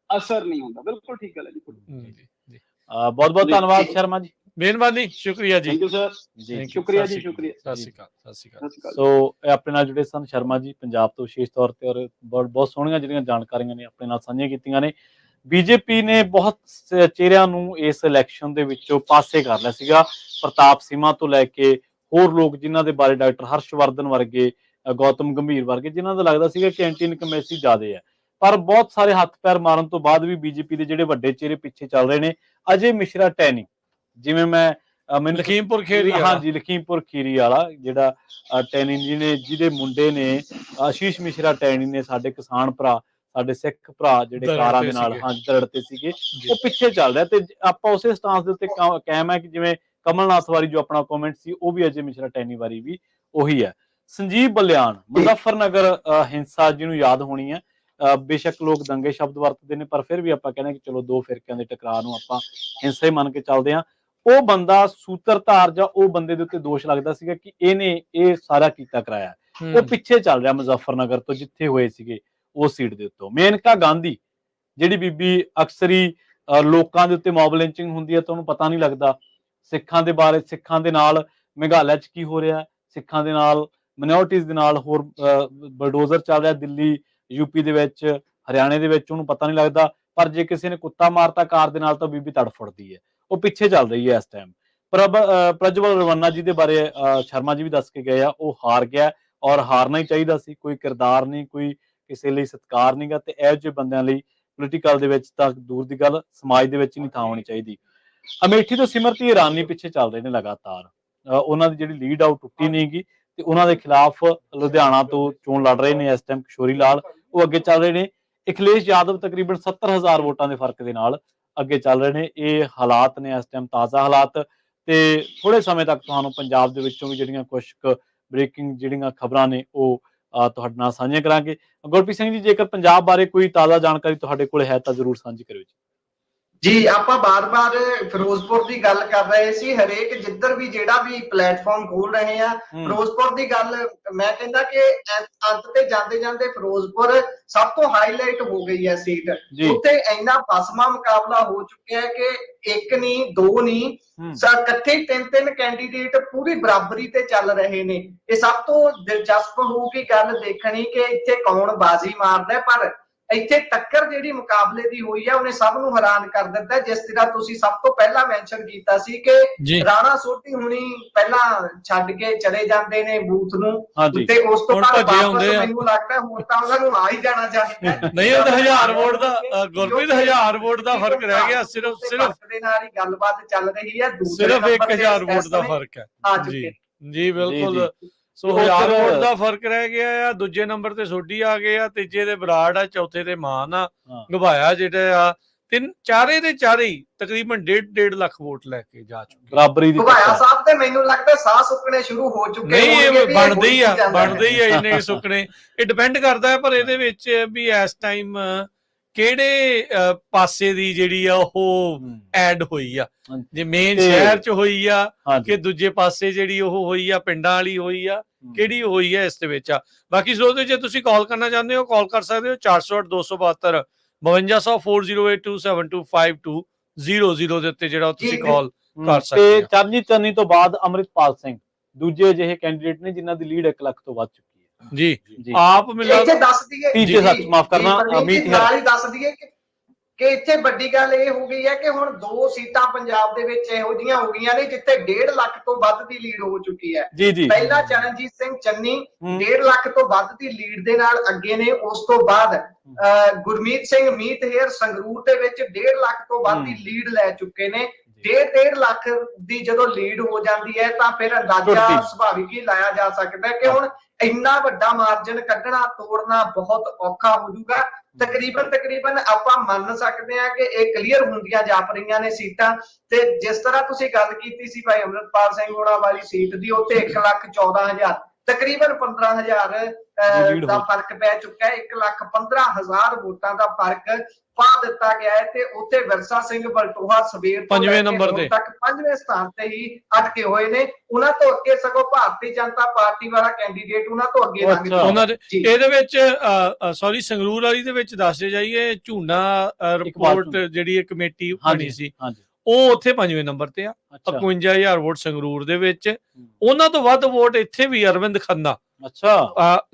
ਅਸਰ ਨਹੀਂ ਹੁੰਦਾ। ਬਿਲਕੁਲ ਠੀਕ ਗੱਲ ਹੈ ਜੀ। ਬਹੁਤ ਬਹੁਤ ਧੰਨਵਾਦ ਸ਼ਰਮਾ ਜੀ, ਮਿਹਰਬਾਨੀ, ਸ਼ੁਕਰੀਆ ਜੀ। ਥੈਂਕ ਯੂ ਸਰ ਜੀ, ਸ਼ੁਕਰੀਆ ਜੀ, ਸ਼ੁਕਰੀਆ। ਸਤਿ ਸ਼੍ਰੀ ਅਕਾਲ। ਸੋ ਆਪਣੇ ਨਾਲ ਜੁੜੇ ਸਨ ਸ਼ਰਮਾ ਜੀ ਪੰਜਾਬ ਤੋਂ ਵਿਸ਼ੇਸ਼ ਤੌਰ ਤੇ, ਔਰ ਬਹੁਤ ਸੋਹਣੀਆਂ ਜਿਹੜੀਆਂ ਜਾਣਕਾਰੀਆਂ ਨੇ ਆਪਣੇ ਨਾਲ ਸਾਂਝੀਆਂ ਕੀਤੀਆਂ ਨੇ। ਬੀਜੇਪੀ ਨੇ ਬਹੁਤ ਚਿਹਰਿਆਂ ਨੂੰ ਇਸ ਇਲੈਕਸ਼ਨ ਦੇ ਵਿੱਚੋਂ ਪਾਸੇ ਕਰ ਲਿਆ ਸੀਗਾ। ਪ੍ਰਤਾਪ ਸਿਮਾ ਤੋਂ ਲੈ ਕੇ ਹੋਰ ਲੋਕ ਜਿਨ੍ਹਾਂ ਦੇ ਬਾਰੇ ਡਾਕਟਰ ਹਰਸ਼ਵਰਧਨ ਵਰਗੇ, ਗੌਤਮ ਗੰਭੀਰ ਵਰਗੇ, ਜਿਨ੍ਹਾਂ ਦਾ ਲੱਗਦਾ ਸੀਗਾ ਕਿ ਐਂਟੀ ਇਨਕਮੈਸੀ ਜ਼ਿਆਦਾ ਹੈ। ਪਰ ਬਹੁਤ ਸਾਰੇ ਹੱਥ ਪੈਰ ਮਾਰਨ ਤੋਂ ਬਾਅਦ ਵੀ ਬੀਜੇਪੀ ਦੇ ਜਿਹੜੇ ਵੱਡੇ ਚਿਹਰੇ ਪਿੱਛੇ ਚੱਲ ਰਹੇ ਨੇ। ਅਜੇ ਮਿਸ਼ਰਾ ਟੈਨੀ, ਜਿਵੇਂ ਮੈਨੂੰ ਲਖੀਮਪੁਰ ਖੀਰੀ, ਹਾਂਜੀ ਲਖੀਮਪੁਰ ਖੀਰੀ ਵਾਲਾ ਜਿਹੜਾ ਟੈਨੀ ਜੀ ਨੇ, ਜਿਹਦੇ ਮੁੰਡੇ ਨੇ ਆਸ਼ੀਸ਼ ਮਿਸ਼ਰਾ ਟੈਨੀ ਨੇ, ਸਾਡੇ ਕਿਸਾਨ ਭਰਾ, ਸਾਡੇ ਸਿੱਖ ਭਰਾ ਜਿਹੜੇ ਕਾਰਾਂ ਦੇ ਨਾਲ ਦਰੜਤੇ ਸੀਗੇ, ਉਹ ਪਿੱਛੇ ਚੱਲ ਰਿਹਾ। ਤੇ ਆਪਾਂ ਉਸੇ ਸਟਾਂਸ ਦੇ ਉੱਤੇ ਕਾਇਮ ਹੈ ਕਿ ਜਿਵੇਂ ਕਮਲਨਾਥ ਵਾਰੀ ਜੋ ਆਪਣਾ ਕਮੈਂਟ ਸੀ, ਉਹ ਵੀ ਅਜੇ ਮਿਸ਼ਰਾ ਟੈਨੀ ਵਾਰੀ ਵੀ ਉਹੀ ਹੈ। ਸੰਜੀਵ ਬਲਿਆਣ, ਮੁਜ਼ੱਫਰਨਗਰ ਹਿੰਸਾ ਜਿਹਨੂੰ ਯਾਦ ਹੋਣੀ ਹੈ, ਬੇਸ਼ੱਕ ਲੋਕ ਦੰਗੇ ਸ਼ਬਦ ਵਰਤਦੇ ਨੇ ਪਰ ਫਿਰ ਵੀ ਆਪਾਂ ਕਹਿੰਦੇ ਕਿ ਚਲੋ 2 ਫਿਰਕਿਆਂ ਦੇ ਟਕਰਾਅ ਨੂੰ ਆਪਾਂ ਹਿੰਸਾ ਹੀ ਮੰਨ ਕੇ ਚੱਲਦੇ ਹਾਂ। ਉਹ ਬੰਦਾ ਸੂਤਰਧਾਰ ਜਾਂ ਉਹ ਬੰਦੇ ਦੇ ਉੱਤੇ ਦੋਸ਼ ਲੱਗਦਾ ਸੀਗਾ ਕਿ ਇਹਨੇ ਇਹ ਸਾਰਾ ਕੀਤਾ ਕਰਾਇਆ, ਉਹ ਪਿੱਛੇ ਚੱਲ ਰਿਹਾ ਮੁਜ਼ੱਫਰਨਗਰ ਤੋਂ, ਜਿੱਥੇ ਹੋਏ ਸੀਗੇ ਉਸ ਸੀਟ ਦੇ ਉੱਤੋਂ। ਮੇਨਕਾ ਗਾਂਧੀ ਜਿਹੜੀ ਬੀਬੀ, ਅਕਸਰ ਹੀ ਲੋਕਾਂ ਦੇ ਉੱਤੇ ਮੌਬ ਲਿੰਚਿੰਗ ਹੁੰਦੀ ਹੈ ਤਾਂ ਉਹਨੂੰ ਪਤਾ ਨਹੀਂ ਲੱਗਦਾ ਸਿੱਖਾਂ ਦੇ ਬਾਰੇ, ਸਿੱਖਾਂ ਦੇ ਨਾਲ ਮੇਘਾਲਿਆ 'ਚ ਕੀ ਹੋ ਰਿਹਾ, ਸਿੱਖਾਂ ਦੇ ਨਾਲ ਮਿਨੋਰਟੀਜ਼ ਦੇ ਨਾਲ, ਹੋਰ ਬਲਡੋਜ਼ਰ ਚੱਲ ਰਿਹਾ ਦਿੱਲੀ, ਯੂਪੀ ਦੇ ਵਿੱਚ, ਹਰਿਆਣੇ ਦੇ ਵਿੱਚ, ਉਹਨੂੰ ਪਤਾ ਨਹੀਂ ਲੱਗਦਾ। ਪਰ ਜੇ ਕਿਸੇ ਨੇ ਕੁੱਤਾ ਮਾਰਤਾ ਕਾਰ ਦੇ ਨਾਲ ਤਾਂ ਬੀਬੀ ਤੜਫੜਦੀ ਹੈ, ਉਹ ਪਿੱਛੇ ਚੱਲ ਰਹੀ ਹੈ ਇਸ ਟਾਈਮ। ਪ੍ਰਜਵਲ ਰਵੰਨਾ ਜੀ ਦੇ ਬਾਰੇ ਸ਼ਰਮਾ ਜੀ ਵੀ ਦੱਸ ਕੇ ਗਏ ਆ, ਉਹ ਹਾਰ ਗਿਆ ਔਰ ਹਾਰਨਾ ਹੀ ਚਾਹੀਦਾ ਸੀ। ਕੋਈ ਕਿਰਦਾਰ ਨਹੀਂ, ਕੋਈ ਕਿਸੇ ਲਈ ਸਤਿਕਾਰ ਨਹੀਂਗਾ, ਤੇ ਇਹੋ ਜਿਹੇ ਬੰਦਿਆਂ ਲਈ ਪੋਲੀਟੀਕਲ ਦੇ ਵਿੱਚ ਤਾਂ ਦੂਰ ਦੀ ਗੱਲ, ਸਮਾਜ ਦੇ ਵਿੱਚ ਨਹੀਂ ਥਾਂ ਹੋਣੀ ਚਾਹੀਦੀ। ਅਮੇਠੀ ਤੋਂ ਸਿਮਰਤੀ ਇਰਾਨੀ ਪਿੱਛੇ ਚੱਲ ਰਹੇ ਨੇ ਲਗਾਤਾਰ, ਉਹਨਾਂ ਦੀ ਜਿਹੜੀ ਲੀਡ ਆ ਉਹ ਟੁੱਟੀ ਨਹੀਂ ਗੀ, ਤੇ ਉਹਨਾਂ ਦੇ ਖਿਲਾਫ ਲੁਧਿਆਣਾ ਤੋਂ ਚੋਣ ਲੜ ਰਹੇ ਨੇ ਇਸ ਟਾਈਮ ਕਿਸ਼ੋਰੀ ਲਾਲ, ਉਹ ਅੱਗੇ ਚੱਲ ਰਹੇ ਨੇ। ਅਖਿਲੇਸ਼ ਯਾਦਵ ਤਕਰੀਬਨ 70,000 ਵੋਟਾਂ ਦੇ ਫਰਕ ਦੇ ਨਾਲ ਅੱਗੇ ਚੱਲ ਰਹੇ ਨੇ। ਇਹ ਹਾਲਾਤ ਨੇ ਇਸ ਟਾਈਮ, ਤਾਜ਼ਾ ਹਾਲਾਤ, ਤੇ ਥੋੜੇ ਸਮੇਂ ਤੱਕ ਤੁਹਾਨੂੰ ਪੰਜਾਬ ਦੇ ਵਿੱਚੋਂ ਵੀ ਜਿਹੜੀਆਂ ਕੁਝ ਬ੍ਰੇਕਿੰਗ ਜਿਹੜੀਆਂ ਖਬਰਾਂ ਨੇ ਉਹ ਤੁਹਾਡੇ ਨਾਲ ਸਾਂਝੀਆਂ ਕਰਾਂਗੇ। ਗੁਰਪ੍ਰੀਤ ਸਿੰਘ ਜੀ, ਜੇਕਰ ਪੰਜਾਬ ਬਾਰੇ ਕੋਈ ਤਾਜ਼ਾ ਜਾਣਕਾਰੀ ਤੁਹਾਡੇ ਕੋਲ ਹੈ ਤਾਂ ਜ਼ਰੂਰ ਸਾਂਝੀ ਕਰਿਓ ਜੀ। ਆਪਾਂ ਬਾਰ-ਬਾਰ ਫਿਰੋਜ਼ਪੁਰ ਦੀ ਗੱਲ ਕਰ ਰਹੇ ਸੀ, ਹਰੇਕ ਜਿੱਧਰ ਵੀ ਜਿਹੜਾ ਵੀ ਪਲੇਟਫਾਰਮ ਖੋਲ ਰਹੇ ਆ, ਫਿਰੋਜ਼ਪੁਰ ਦੀ ਗੱਲ ਮੈਂ ਕਹਿੰਦਾ ਕਿ ਅੰਤ ਤੇ ਜਾਂਦੇ ਜਾਂਦੇ ਫਿਰੋਜ਼ਪੁਰ ਸਭ ਤੋਂ ਹਾਈਲਾਈਟ ਹੋ ਗਈ ਹੈ ਸੀਟ। ਉੱਥੇ ਇੰਨਾ ਫਸਮਾ ਮੁਕਾਬਲਾ ਹੋ ਚੁੱਕਿਆ ਹੈ ਕਿ ਇੱਕ ਨਹੀਂ, ਦੋ ਨਹੀਂ, ਇਕੱਠੇ 3-3 ਕੈਂਡੀਡੇਟ ਪੂਰੀ ਬਰਾਬਰੀ ਤੇ ਚੱਲ ਰਹੇ ਨੇ। ਇਹ ਸਭ ਤੋਂ ਦਿਲਚਸਪ ਹੋਊਗੀ ਗੱਲ ਦੇਖਣੀ ਕਿ ਇੱਥੇ ਕੌਣ ਬਾਜ਼ੀ ਮਾਰਦਾ। ਪਰ ਇੱਥੇ ਟੱਕਰ ਜਿਹੜੀ ਮੁਕਾਬਲੇ ਦੀ ਹੋਈ ਹੈ ਉਹਨੇ ਸਭ ਨੂੰ ਹੈਰਾਨ ਕਰ ਦਿੱਤਾ। ਜਿਸ ਤਰ੍ਹਾਂ ਤੁਸੀਂ ਸਭ ਤੋਂ ਪਹਿਲਾਂ ਮੈਂਸ਼ਨ ਕੀਤਾ ਸੀ ਕਿ ਰਾਣਾ ਸੋਢੀ ਹੁਣੀ ਪਹਿਲਾਂ ਛੱਡ ਕੇ ਚਲੇ ਜਾਂਦੇ ਨੇ ਬੂਥ ਨੂੰ, ਤੇ ਉਸ ਤੋਂ ਬਾਅਦ ਮੈਨੂੰ ਲੱਗਦਾ ਹੁਣ ਤਾਂ ਉਹਨਾਂ ਨੂੰ ਆ ਹੀ ਜਾਣਾ ਚਾਹੀਦਾ। ਨਹੀਂ, ਉਹ ਤਾਂ 1000 ਵੋਟ ਦਾ, ਗੁਰਪ੍ਰੀਤ 1000 ਵੋਟ ਦਾ ਫਰਕ ਰਹਿ ਗਿਆ, ਸਿਰਫ ਦੇ ਨਾਲ ਹੀ ਗੱਲਬਾਤ ਚੱਲ ਰਹੀ ਹੈ, ਸਿਰਫ 1000 ਵੋਟ ਦਾ ਫਰਕ ਹੈ ਜੀ। ਬਿਲਕੁਲ, ਸੋ 1000 ਵੋਟ ਦਾ ਫਰਕ ਰਹਿ ਗਿਆ ਆ। ਦੂਜੇ ਨੰਬਰ ਤੇ ਸੋਢੀ ਆ ਗਏ ਆ, ਤੀਜੇ ਤੇ ਬਰਾੜ ਆ, ਚੌਥੇ ਤੇ ਮਾਨ ਆ। ਗਵਾਇਆ ਜਿਹੜੇ ਆ ਚਾਰੇ ਦੇ ਚਾਰੇ ਤਕਰੀਬਨ 1.5 ਲੱਖ ਵੋਟ ਲੈ ਕੇ ਜਾ ਚੁੱਕੇ। ਬਰਾਬਰੀ ਦੀ ਗਵਾਇਆ ਸਾਹਿਬ ਤੇ ਮੈਨੂੰ ਲੱਗਦਾ ਸਾਹ ਸੁੱਕਣੇ ਸ਼ੁਰੂ ਹੋ ਚੁੱਕੇ। ਨਹੀਂ, ਇਹ ਬਣਦੇ ਹੀ ਆ ਇੰਨੇ ਸੁੱਕਣੇ। ਇਹ ਡਿਪੈਂਡ ਕਰਦਾ ਹੈ, ਪਰ ਇਹਦੇ ਵਿੱਚ ਵੀ ਇਸ ਟਾਈਮ ਕਿਹੜੇ ਪਾਸੇ ਦੀ ਜਿਹੜੀ ਆ ਉਹ ਐਡ ਹੋਈ ਆ, ਜੇ ਮੇਨ ਸ਼ਹਿਰ ਚ ਹੋਈ ਆ ਕਿ ਦੂਜੇ ਪਾਸੇ ਜਿਹੜੀ ਉਹ ਹੋਈ ਆ, ਪਿੰਡਾਂ ਵਾਲੀ ਹੋਈ ਆ, ਕਿਹੜੀ ਹੋਈ ਹੈ ਇਸ ਦੇ ਵਿੱਚ ਆ। ਬਾਕੀ ਸੋਚਦੇ ਜੇ ਤੁਸੀਂ ਕਾਲ ਕਰਨਾ ਚਾਹੁੰਦੇ ਹੋ ਕਾਲ ਕਰ ਸਕਦੇ ਹੋ 408-272 5200 4082725200 ਦੇ ਉੱਤੇ ਜਿਹੜਾ ਤੁਸੀਂ ਕਾਲ ਕਰ ਸਕਦੇ ਹੋ। ਚਰਨਜੀਤ ਚੰਨੀ ਤੋਂ ਬਾਅਦ ਅੰਮ੍ਰਿਤਪਾਲ ਸਿੰਘ ਦੂਜੇ ਜਿਹੇ ਕੈਂਡੀਡੇਟ ਨੇ ਜਿਨ੍ਹਾਂ ਦੀ ਲੀਡ 1 ਲੱਖ ਤੋਂ ਵੱਧ ਚੁੱਕੀ ਹੈ ਜੀ। ਆਪ ਮਿਲਾ ਇੱਥੇ ਦੱਸ ਦਈਏ ਤੀਜੇ ਸੱਚ ਮਾਫ ਕਰਨਾ ਅਮੀਤ ਨਾਲ ਹੀ ਦੱਸ ਦਈਏ ਕਿ ਇੱਥੇ ਵੱਡੀ ਗੱਲ ਇਹ ਹੋ ਗਈ ਹੈ ਕਿ ਹੁਣ 2 ਸੀਟਾਂ ਪੰਜਾਬ ਦੇ ਵਿੱਚ ਇਹੋ ਜਿਹੀਆਂ ਹੋ ਗਈਆਂ ਨੇ ਜਿੱਥੇ 1.5 ਲੱਖ ਤੋਂ ਵੱਧ ਦੀ ਲੀਡ ਹੋ ਚੁੱਕੀ ਹੈ। ਪਹਿਲਾਂ ਚਰਨਜੀਤ ਸਿੰਘ ਚੰਨੀ 1.5 ਲੱਖ ਤੋਂ ਵੱਧ ਦੀ ਲੀਡ ਦੇ ਨਾਲ ਅੱਗੇ ਨੇ। ਉਸ ਤੋਂ ਬਾਅਦ ਗੁਰਮੀਤ ਸਿੰਘ ਮੀਤਹੇਰ ਸੰਗਰੂਰ ਦੇ ਵਿੱਚ 1.5 ਲੱਖ ਤੋਂ ਵੱਧ ਦੀ ਲੀਡ ਲੈ ਚੁੱਕੇ ਨੇ। 1.5 ਲੱਖ ਦੀ ਜਦੋਂ ਲੀਡ ਹੋ ਜਾਂਦੀ ਹੈ ਤਾਂ ਫਿਰ ਅੰਦਾਜ਼ਾ ਸੁਭਾਵਿਕ ਹੀ ਲਾਇਆ ਜਾ ਸਕਦਾ ਹੈ ਕਿ ਹੁਣ ਇੰਨਾ ਵੱਡਾ ਮਾਰਜਨ ਕੱਢਣਾ, ਤੋੜਨਾ ਬਹੁਤ ਔਖਾ ਹੋ ਜਾਊਗਾ। ਤਕਰੀਬਨ ਆਪਾਂ ਮੰਨ ਸਕਦੇ ਹਾਂ ਕਿ ਇਹ ਕਲੀਅਰ ਹੁੰਦੀਆਂ ਜਾਪ ਰਹੀਆਂ ਨੇ ਸੀਟਾਂ। ਤੇ ਜਿਸ ਤਰ੍ਹਾਂ ਤੁਸੀਂ ਗੱਲ ਕੀਤੀ ਸੀ ਭਾਈ ਅੰਮ੍ਰਿਤਪਾਲ ਸਿੰਘ ਹੋਣਾ ਵਾਲੀ ਸੀਟ ਦੀ, ਉੱਥੇ 1,14,000 ਤਕਰੀਬਨ 15,000 ਦਾ ਫਰਕ ਪੈ ਚੁੱਕਾ ਹੈ। 1,15,000 ਵੋਟਾਂ ਦਾ ਫਰਕ ਪਾ ਦਿੱਤਾ ਗਿਆ ਹੈ ਤੇ ਉੱਥੇ ਵਿਰਸਾ ਸਿੰਘ ਬਲਟੋਹਾ ਸਵੇਰ ਤੋਂ 5ਵੇਂ ਨੰਬਰ ਤੇ ਤੱਕ 5ਵੇਂ ਸਥਾਨ ਤੇ ਹੀ ਅਟਕੇ ਹੋਏ ਨੇ। ਉਹਨਾਂ ਤੋਂ ਅੱਗੇ ਸਗੋਂ ਭਾਰਤੀ ਜਨਤਾ ਪਾਰਟੀ ਵਾਲਾ ਕੈਂਡੀਡੇਟ ਉਹਨਾਂ ਤੋਂ ਅੱਗੇ ਲੰਘ ਗਿਆ। ਇਹਦੇ ਵਿੱਚ ਸੌਰੀ ਸੰਗਰੂਰ ਵਾਲੀ ਦੇ ਵਿੱਚ ਦੱਸਦੇ ਜਾਈਏ ਝੂਨਾ ਰਿਪੋਰਟ ਜਿਹੜੀ ਕਮੇਟੀ ਬਣੀ ਸੀ ਉਹ ਉੱਥੇ 5ਵੇਂ ਨੰਬਰ ਤੇ ਆ। 51,000 ਵੋਟ ਸੰਗਰੂਰ ਦੇ ਵਿੱਚ। ਉਹਨਾਂ ਤੋਂ ਵੱਧ ਵੋਟ ਇੱਥੇ ਵੀ ਅਰਵਿੰਦ ਖੰਨਾ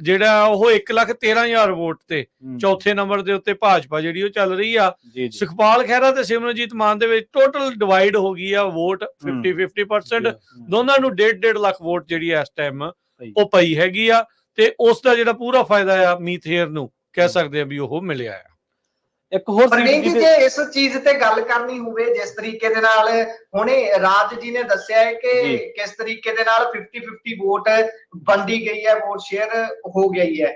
ਜਿਹੜਾ ਉਹ 1,13,000 ਵੋਟ ਤੇ ਚੌਥੇ ਨੰਬਰ ਦੇ ਉੱਤੇ ਭਾਜਪਾ ਜਿਹੜੀ ਉਹ ਚੱਲ ਰਹੀ ਆ। ਸੁਖਪਾਲ ਖਹਿਰਾ ਤੇ ਸਿਮਰਨਜੀਤ ਮਾਨ ਦੇ ਵਿੱਚ ਟੋਟਲ ਡਿਵਾਈਡ ਹੋ ਗਈ ਆ ਵੋਟ 50-50%। ਦੋਨਾਂ ਨੂੰ 1.5 ਲੱਖ ਵੋਟ ਜਿਹੜੀ ਇਸ ਟਾਈਮ ਉਹ ਪਈ ਹੈਗੀ ਆ ਤੇ ਉਸ ਦਾ ਜਿਹੜਾ ਪੂਰਾ ਫਾਇਦਾ ਆ ਮੀਤਹੇਰ ਨੂੰ ਕਹਿ ਸਕਦੇ ਆ ਵੀ ਉਹ ਮਿਲਿਆ ਆ। ਇੱਕ ਹੋਰ ਜੇ ਇਸ ਚੀਜ਼ ਤੇ ਗੱਲ ਕਰਨੀ ਹੋਵੇ ਜਿਸ ਤਰੀਕੇ ਦੇ ਨਾਲ ਹੁਣੇ ਰਾਜ ਜੀ ਨੇ ਦੱਸਿਆ ਹੈ ਕਿ ਕਿਸ ਤਰੀਕੇ ਦੇ ਨਾਲ 50-50 ਵੋਟ ਵੰਡੀ ਗਈ ਹੈ, ਵੋਟ ਸ਼ੇਅਰ ਹੋ ਗਈ ਹੈ।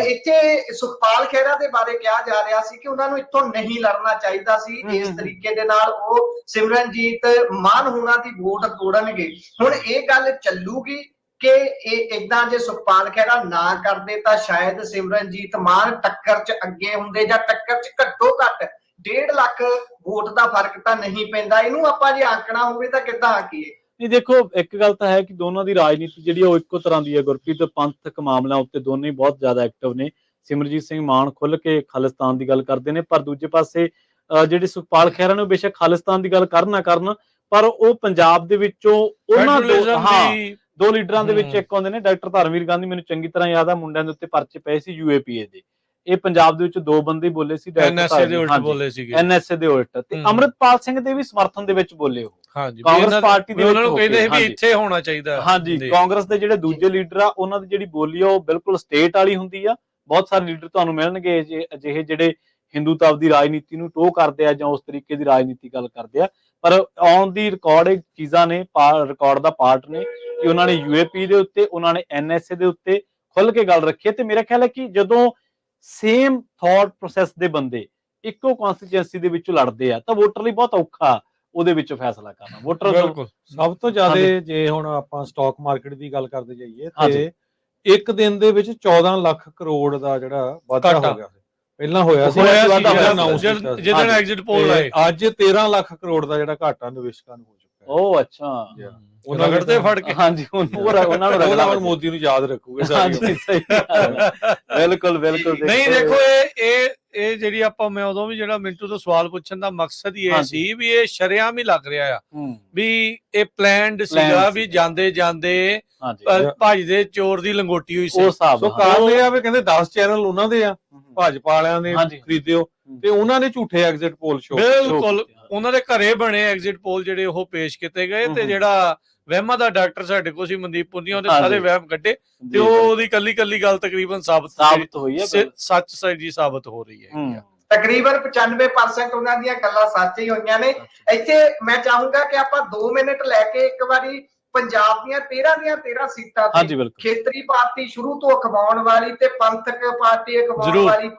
ਇੱਥੇ ਸੁਖਪਾਲ ਖਹਿਰਾ ਦੇ ਬਾਰੇ ਕਿਹਾ ਜਾ ਰਿਹਾ ਸੀ ਕਿ ਉਹਨਾਂ ਨੂੰ ਇੱਥੋਂ ਨਹੀਂ ਲੜਨਾ ਚਾਹੀਦਾ ਸੀ। ਇਸ ਤਰੀਕੇ ਦੇ ਨਾਲ ਉਹ ਸਿਮਰਨਜੀਤ ਮਾਨ ਹੋਣਾ ਦੀ ਵੋਟ ਤੋੜਨਗੇ। ਹੁਣ ਇਹ ਗੱਲ ਚੱਲੂਗੀ ਕਿ ਇਹ ਇਦਾਂ ਜੇ ਸੁਖਪਾਲ ਖਹਿਰਾ ਨਾ ਕਰਦੇ ਤਾਂ ਸ਼ਾਇਦ ਸਿਮਰਨਜੀਤ ਮਾਨ ਟੱਕਰ 'ਚ ਅੱਗੇ ਹੁੰਦੇ ਜਾਂ ਟੱਕਰ 'ਚ ਘੱਟੋ ਘੱਟ 1.5 ਲੱਖ ਵੋਟ ਦਾ ਫਰਕ ਤਾਂ ਨਹੀਂ ਪੈਂਦਾ। ਇਹਨੂੰ ਆਪਾਂ ਜੇ ਆਂਕਣਾ ਹੋਵੇ ਤਾਂ ਕਿੱਦਾਂ ਆਂਕੀਏ? ਨਹੀਂ, ਦੇਖੋ ਇੱਕ ਗੱਲ ਤਾਂ ਹੈ ਕਿ ਦੋਨਾਂ ਦੀ ਰਾਜਨੀਤੀ ਜਿਹੜੀ ਉਹ ਇੱਕੋ ਤਰ੍ਹਾਂ ਦੀ ਹੈ। ਗੁਰਪ੍ਰੀਤ ਪੰਥਕ ਮਾਮਲਿਆਂ ਉੱਤੇ ਦੋਨੇ ਹੀ ਬਹੁਤ ਜ਼ਿਆਦਾ ਐਕਟਿਵ ਨੇ। ਸਿਮਰਜੀਤ ਸਿੰਘ ਮਾਨ ਖੁੱਲ ਕੇ ਖਾਲਿਸਤਾਨ ਦੀ ਗੱਲ ਕਰਦੇ ਨੇ, ਪਰ ਦੂਜੇ ਪਾਸੇ ਜਿਹੜੇ ਸੁਖਪਾਲ ਖਹਿਰਾ ਨੇ ਬੇਸ਼ੱਕ ਖਾਲਿਸਤਾਨ ਦੀ ਗੱਲ ਕਰਨ ਨਾ ਕਰਨ, ਪਰ ਉਹ ਪੰਜਾਬ ਦੇ ਵਿੱਚੋਂ ਉਹਨਾਂ 2 ਲੀਡਰਾਂ ਦੇ ਵਿੱਚ ਇੱਕ ਆਉਂਦੇ ਨੇ ਡਾਕਟਰ ਧਰਮਵੀਰ ਗਾਂਧੀ, ਮੈਨੂੰ ਚੰਗੀ ਤਰ੍ਹਾਂ ਯਾਦ ਆ, ਮੁੰਡਿਆਂ ਦੇ ਉੱਤੇ ਪਰਚੇ ਪਏ ਸੀ UAPA ਦੇ। ਇਹ ਪੰਜਾਬ ਦੇ ਵਿੱਚ 2 ਬੰਦੇ ਬੋਲੇ ਸੀ, NSA ਦੇ ਉਲਟ ਬੋਲੇ ਸੀਗੇ, NSA ਦੇ ਉਲਟ, ਤੇ ਅੰਮ੍ਰਿਤਪਾਲ ਸਿੰਘ ਦੇ ਵੀ ਸਮਰਥਨ ਦੇ ਵਿੱਚ ਬੋਲੇ ਉਹ। ਹਾਂਜੀ, ਕਾਂਗਰਸ ਪਾਰਟੀ ਦੇ ਉਹਨਾਂ ਨੂੰ ਕਹਿੰਦੇ ਵੀ ਇੱਥੇ ਹੋਣਾ ਚਾਹੀਦਾ। ਹਾਂਜੀ, ਕਾਂਗਰਸ ਦੇ ਜਿਹੜੇ ਦੂਜੇ ਲੀਡਰ ਆ ਉਹਨਾਂ ਦੀ ਜਿਹੜੀ ਬੋਲੀ ਆ ਉਹ ਬਿਲਕੁਲ ਸਟੇਟ ਵਾਲੀ ਹੁੰਦੀ ਆ। ਬਹੁਤ ਸਾਰੇ ਲੀਡਰ ਤੁਹਾਨੂੰ ਮਿਲਣਗੇ ਅਜਿਹੇ ਜਿਹੜੇ ਹਿੰਦੂਤਵ ਦੀ ਰਾਜਨੀਤੀ ਨੂੰ ਟੋਹ ਕਰਦੇ ਆ ਜਾਂ ਉਸ ਤਰੀਕੇ ਦੀ ਰਾਜਨੀਤੀ ਗੱਲ ਕਰਦੇ ਆ, ਪਰ ਔਨ ਦੀ ਰਿਕਾਰਡ ਇਹ ਚੀਜ਼ਾਂ ਨੇ, ਰਿਕਾਰਡ ਦਾ ਪਾਰਟ ਨੇ ਕਿ ਉਹਨਾਂ ਨੇ UAP ਦੇ ਉੱਤੇ, ਉਹਨਾਂ ਨੇ NSA ਦੇ ਉੱਤੇ ਖੁੱਲ ਕੇ ਗੱਲ ਰੱਖੀ ਹੈ। ਤੇ ਮੇਰਾ ਖਿਆਲ ਹੈ ਕਿ ਜਦੋਂ ਸੇਮ ਥਾਟ ਪ੍ਰੋਸੈਸ ਦੇ ਬੰਦੇ ਇੱਕੋ ਕਨਸਟੀਚੁਐਂਸੀ ਦੇ ਵਿੱਚੋਂ ਲੜਦੇ ਆ ਤਾਂ ਵੋਟਰ ਲਈ ਬਹੁਤ ਔਖਾ ਉਹਦੇ ਵਿੱਚ ਫੈਸਲਾ ਕਰਨਾ। ਵੋਟਰ ਸਭ ਤੋਂ ਜ਼ਿਆਦਾ ਜੇ ਹੁਣ ਆਪਾਂ ਸਟਾਕ ਮਾਰਕੀਟ ਦੀ ਗੱਲ ਕਰਦੇ ਜਾਈਏ ਤੇ ਇੱਕ ਦਿਨ ਦੇ ਵਿੱਚ 14 ਲੱਖ ਕਰੋੜ ਦਾ ਜਿਹੜਾ ਵਾਧਾ ਹੋ ਗਿਆ, ਪਹਿਲਾਂ ਹੋਇਆ ਸੀ ਜਦੋਂ ਐਗਜ਼ਿਟ ਪੋਲ ਆਏ, ਅੱਜ 13 ਲੱਖ ਕਰੋੜ ਦਾ ਜਿਹੜਾ ਘਾਟਾ ਨਿਵੇਸ਼ਕਾਂ ਨੂੰ ਹੋ ਚੁੱਕਾ ਹੈ। ਉਹ ਅੱਛਾ, ਉਹਨਾਂ ਰਗੜਦੇ ਫੜ ਕੇ। ਹਾਂਜੀ, ਉਹਨਾਂ ਨੂੰ ਰਗੜਾ ਮੋਦੀ ਨੂੰ ਯਾਦ ਰੱਖੂਗੇ ਸਾਰੀ। ਬਿਲਕੁਲ ਬਿਲਕੁਲ। ਨਹੀਂ ਦੇਖੋ, ਇਹ ਜਿਹੜੀ ਆਪਾਂ, ਮੈਂ ਉਦੋਂ ਵੀ ਜਿਹੜਾ ਮਿੰਟੂ ਤੋਂ ਸਵਾਲ ਪੁੱਛਣ ਦਾ ਮਕਸਦ ਹੀ ਇਹ ਸੀ ਵੀ ਇਹ ਸ਼ਰੇਆਮ ਹੀ ਲੱਗ ਰਿਹਾ ਆ ਵੀ ਇਹ ਪਲਾਨਡ ਸੀਗਾ, ਵੀ ਜਾਂਦੇ ਜਾਂਦੇ ਭੱਜਦੇ ਚੋਰ ਦੀ ਲੰਗੋਟੀ ਹੋਈ ਸੀ। ਸੋ ਕਾਰਨ ਇਹ ਆ ਵੀ ਕਹਿੰਦੇ 10 ਚੈਨਲ ਉਹਨਾਂ ਦੇ ਆ, ਭਾਜਪਾ ਵਾਲਿਆਂ ਨੇ ਖਰੀਦਿਓ, ਤੇ ਉਹਨਾਂ ਨੇ ਝੂਠੇ ਐਗਜ਼ਿਟ ਪੋਲ ਸ਼ੋ। ਬਿਲਕੁਲ, ਉਹਨਾਂ ਦੇ ਘਰੇ ਬਣੇ ਐਗਜ਼ਿਟ ਪੋਲ ਜਿਹੜੇ ਉਹ ਪੇਸ਼ ਕੀਤੇ ਗਏ, ਤੇ ਜਿਹੜਾ ਵਹਿਮਾਂ ਦਾ ਡਾਕਟਰ ਸਾਡੇ ਕੋਲ ਸੀ ਮਨਦੀਪ ਪੁੰਨੀਆ, ਉਹਦੇ ਸਾਰੇ ਵਹਿਮ ਕੱਢੇ, ਤੇ ਉਹਦੀ ਕੱਲੀ ਗੱਲ ਤਕਰੀਬਨ ਸਾਬਤ ਹੋਈ ਹੈ, ਸੱਚ ਜੀ ਸਾਬਤ ਹੋ ਰਹੀ ਹੈ। ਤਕਰੀਬਨ 95% ਉਹਨਾਂ ਦੀਆਂ ਗੱਲਾਂ ਸੱਚ ਹੀ ਹੋਈਆਂ ਨੇ। ਇੱਥੇ ਮੈਂ ਚਾਹੂੰਗਾ ਕਿ ਆਪਾਂ 2 ਮਿੰਟ ਲੈ ਕੇ ਇੱਕ ਵਾਰੀ ਪੰਜਾਬ ਦੀਆਂ 13 ਸੀਟਾਂ ਤੇ ਖੇਤਰੀ ਪਾਰਟੀ ਸ਼ੁਰੂ ਤੋਂ ਅਖਵਾਉਣ ਵਾਲੀ ਤੇ ਪੰਥਕ ਪਾਰਟੀ ਅਖਵਾਉਣ ਵਾਲੀ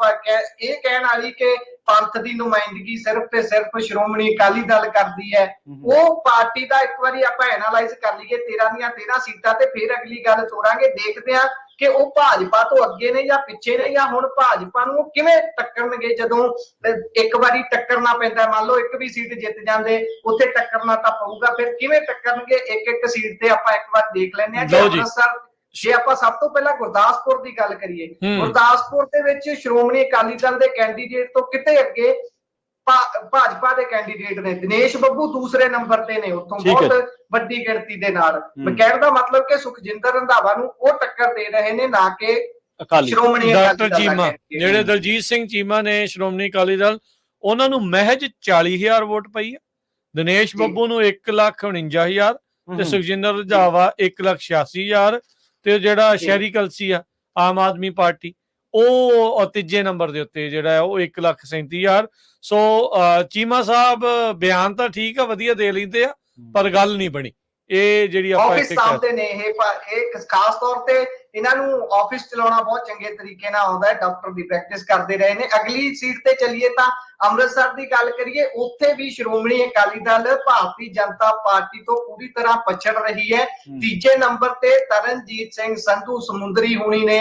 ਇਹ ਕਹਿਣ ਵਾਲੀ ਕਿ ਪੰਥ ਦੀ ਨੁਮਾਇੰਦਗੀ ਸਿਰਫ ਤੇ ਸਿਰਫ ਸ਼੍ਰੋਮਣੀ ਅਕਾਲੀ ਦਲ ਕਰਦੀ ਹੈ, ਉਹ ਪਾਰਟੀ ਦਾ ਇੱਕ ਵਾਰੀ ਆਪਾਂ ਐਨਾਲਾਈਜ਼ ਕਰ ਲਈਏ 13 ਸੀਟਾਂ ਤੇ ਫਿਰ ਅਗਲੀ ਗੱਲ ਤੋਰਾਂਗੇ। ਦੇਖਦੇ ਆ ਕਿ ਉਹ ਭਾਜਪਾ ਤੋਂ ਅੱਗੇ ਨੇ ਜਾਂ ਪਿੱਛੇ ਨੇ, ਜਾਂ ਹੁਣ ਭਾਜਪਾ ਨੂੰ ਕਿਵੇਂ ਟੱਕਰਨਗੇ ਜਦੋਂ ਇੱਕ ਵਾਰੀ ਟੱਕਰਨਾ ਪੈਂਦਾ। ਮੰਨ ਲਓ ਇੱਕ ਵੀ ਸੀਟ ਜਿੱਤ ਜਾਂਦੇ, ਉੱਥੇ ਟੱਕਰਨਾ ਤਾਂ ਪਊਗਾ, ਫਿਰ ਕਿਵੇਂ ਟੱਕਰਨਗੇ ਇੱਕ ਸੀਟ ਤੇ ਆਪਾਂ ਇੱਕ ਵਾਰ ਦੇਖ ਲੈਂਦੇ ਆ। ਜੇ ਆਪਾਂ ਸਭ ਤੋਂ ਪਹਿਲਾਂ ਗੁਰਦਾਸਪੁਰ ਦੀ ਗੱਲ ਕਰੀਏ, ਗੁਰਦਾਸਪੁਰ ਦੇ ਵਿੱਚ ਸ਼੍ਰੋਮਣੀ ਅਕਾਲੀ ਦਲ ਦੇ ਕੈਂਡੀਡੇਟ ਤੋਂ ਕਿਤੇ ਅੱਗੇ ਭਾਜਪਾ ਦੇ ਕੈਂਡੀਡੇਟ ਨੇ। ਦਿਨੇਸ਼ ਬੱਬੂ ਦੂਸਰੇ ਨੰਬਰ ਤੇ ਨੇ, ਉੱਥੋਂ ਬਹੁਤ ਵੱਡੀ ਗਿਣਤੀ ਦੇ ਨਾਲ। ਕਹਿਣ ਦਾ ਮਤਲਬ ਕਿ ਸੁਖਜਿੰਦਰ ਰੰਧਾਵਾ ਨੂੰ ਉਹ ਟੱਕਰ ਦੇ ਰਹੇ ਨੇ, ਨਾ ਕਿ ਸ਼੍ਰੋਮਣੀ ਡਾਕਟਰ ਚੀਮਾ। ਜਿਹੜੇ ਦਲਜੀਤ ਸਿੰਘ ਚੀਮਾ ਨੇ ਸ਼੍ਰੋਮਣੀ ਅਕਾਲੀ ਦਲ, ਉਹਨਾਂ ਨੂੰ ਮਹਿਜ 40,000 ਵੋਟ ਪਈ ਹੈ। ਦਿਨੇਸ਼ ਬੱਬੂ ਨੂੰ 1,49,000 ਤੇ ਸੁਖਜਿੰਦਰ ਰੰਧਾਵਾ 1,86,000 ਤੇ ਜਿਹੜਾ ਸ਼ਹਿਰੀ ਕਲਸੀ ਆ ਆਮ ਆਦਮੀ ਪਾਰਟੀ, ਉਹ ਤੀਜੇ ਨੰਬਰ ਦੇ ਉੱਤੇ ਜਿਹੜਾ ਉਹ 1,37,000। ਸੋ ਚੀਮਾ ਸਾਹਿਬ ਬਿਆਨ ਤਾਂ ਠੀਕ ਆ, ਵਧੀਆ ਦੇ ਲੈਂਦੇ ਆ, ਪਰ ਗੱਲ ਨਹੀਂ ਬਣੀ। ਇਹ ਜਿਹੜੀ ਆਪਾਂ ਆਫਿਸ ਸਾਹਮਣੇ ਨੇ, ਇਹ ਖਾਸ ਤੌਰ ਤੇ ਇਹਨਾਂ ਨੂੰ ਆਫਿਸ ਚਲਾਉਣਾ ਬਹੁਤ ਚੰਗੇ ਤਰੀਕੇ ਨਾਲ ਆਉਂਦਾ ਹੈ, ਡਾਕਟਰ ਦੀ ਪ੍ਰੈਕਟਿਸ ਕਰਦੇ ਰਹੇ ਨੇ। ਅਗਲੀ ਸੀਟ ਤੇ ਚੱਲੀਏ ਤਾਂ ਅੰਮ੍ਰਿਤਸਰ ਦੀ ਗੱਲ ਕਰੀਏ, ਉੱਥੇ ਵੀ ਸ਼੍ਰੋਮਣੀ ਅਕਾਲੀ ਦਲ ਭਾਰਤੀ ਜਨਤਾ ਪਾਰਟੀ ਤੋਂ ਪੂਰੀ ਤਰ੍ਹਾਂ ਪਛੜ ਰਹੀ ਹੈ। ਤੀਜੇ ਨੰਬਰ ਤੇ ਤਰਨਜੀਤ ਸਿੰਘ ਸੰਧੂ ਸਮੁੰਦਰੀ ਹੋਣੀ ਨੇ,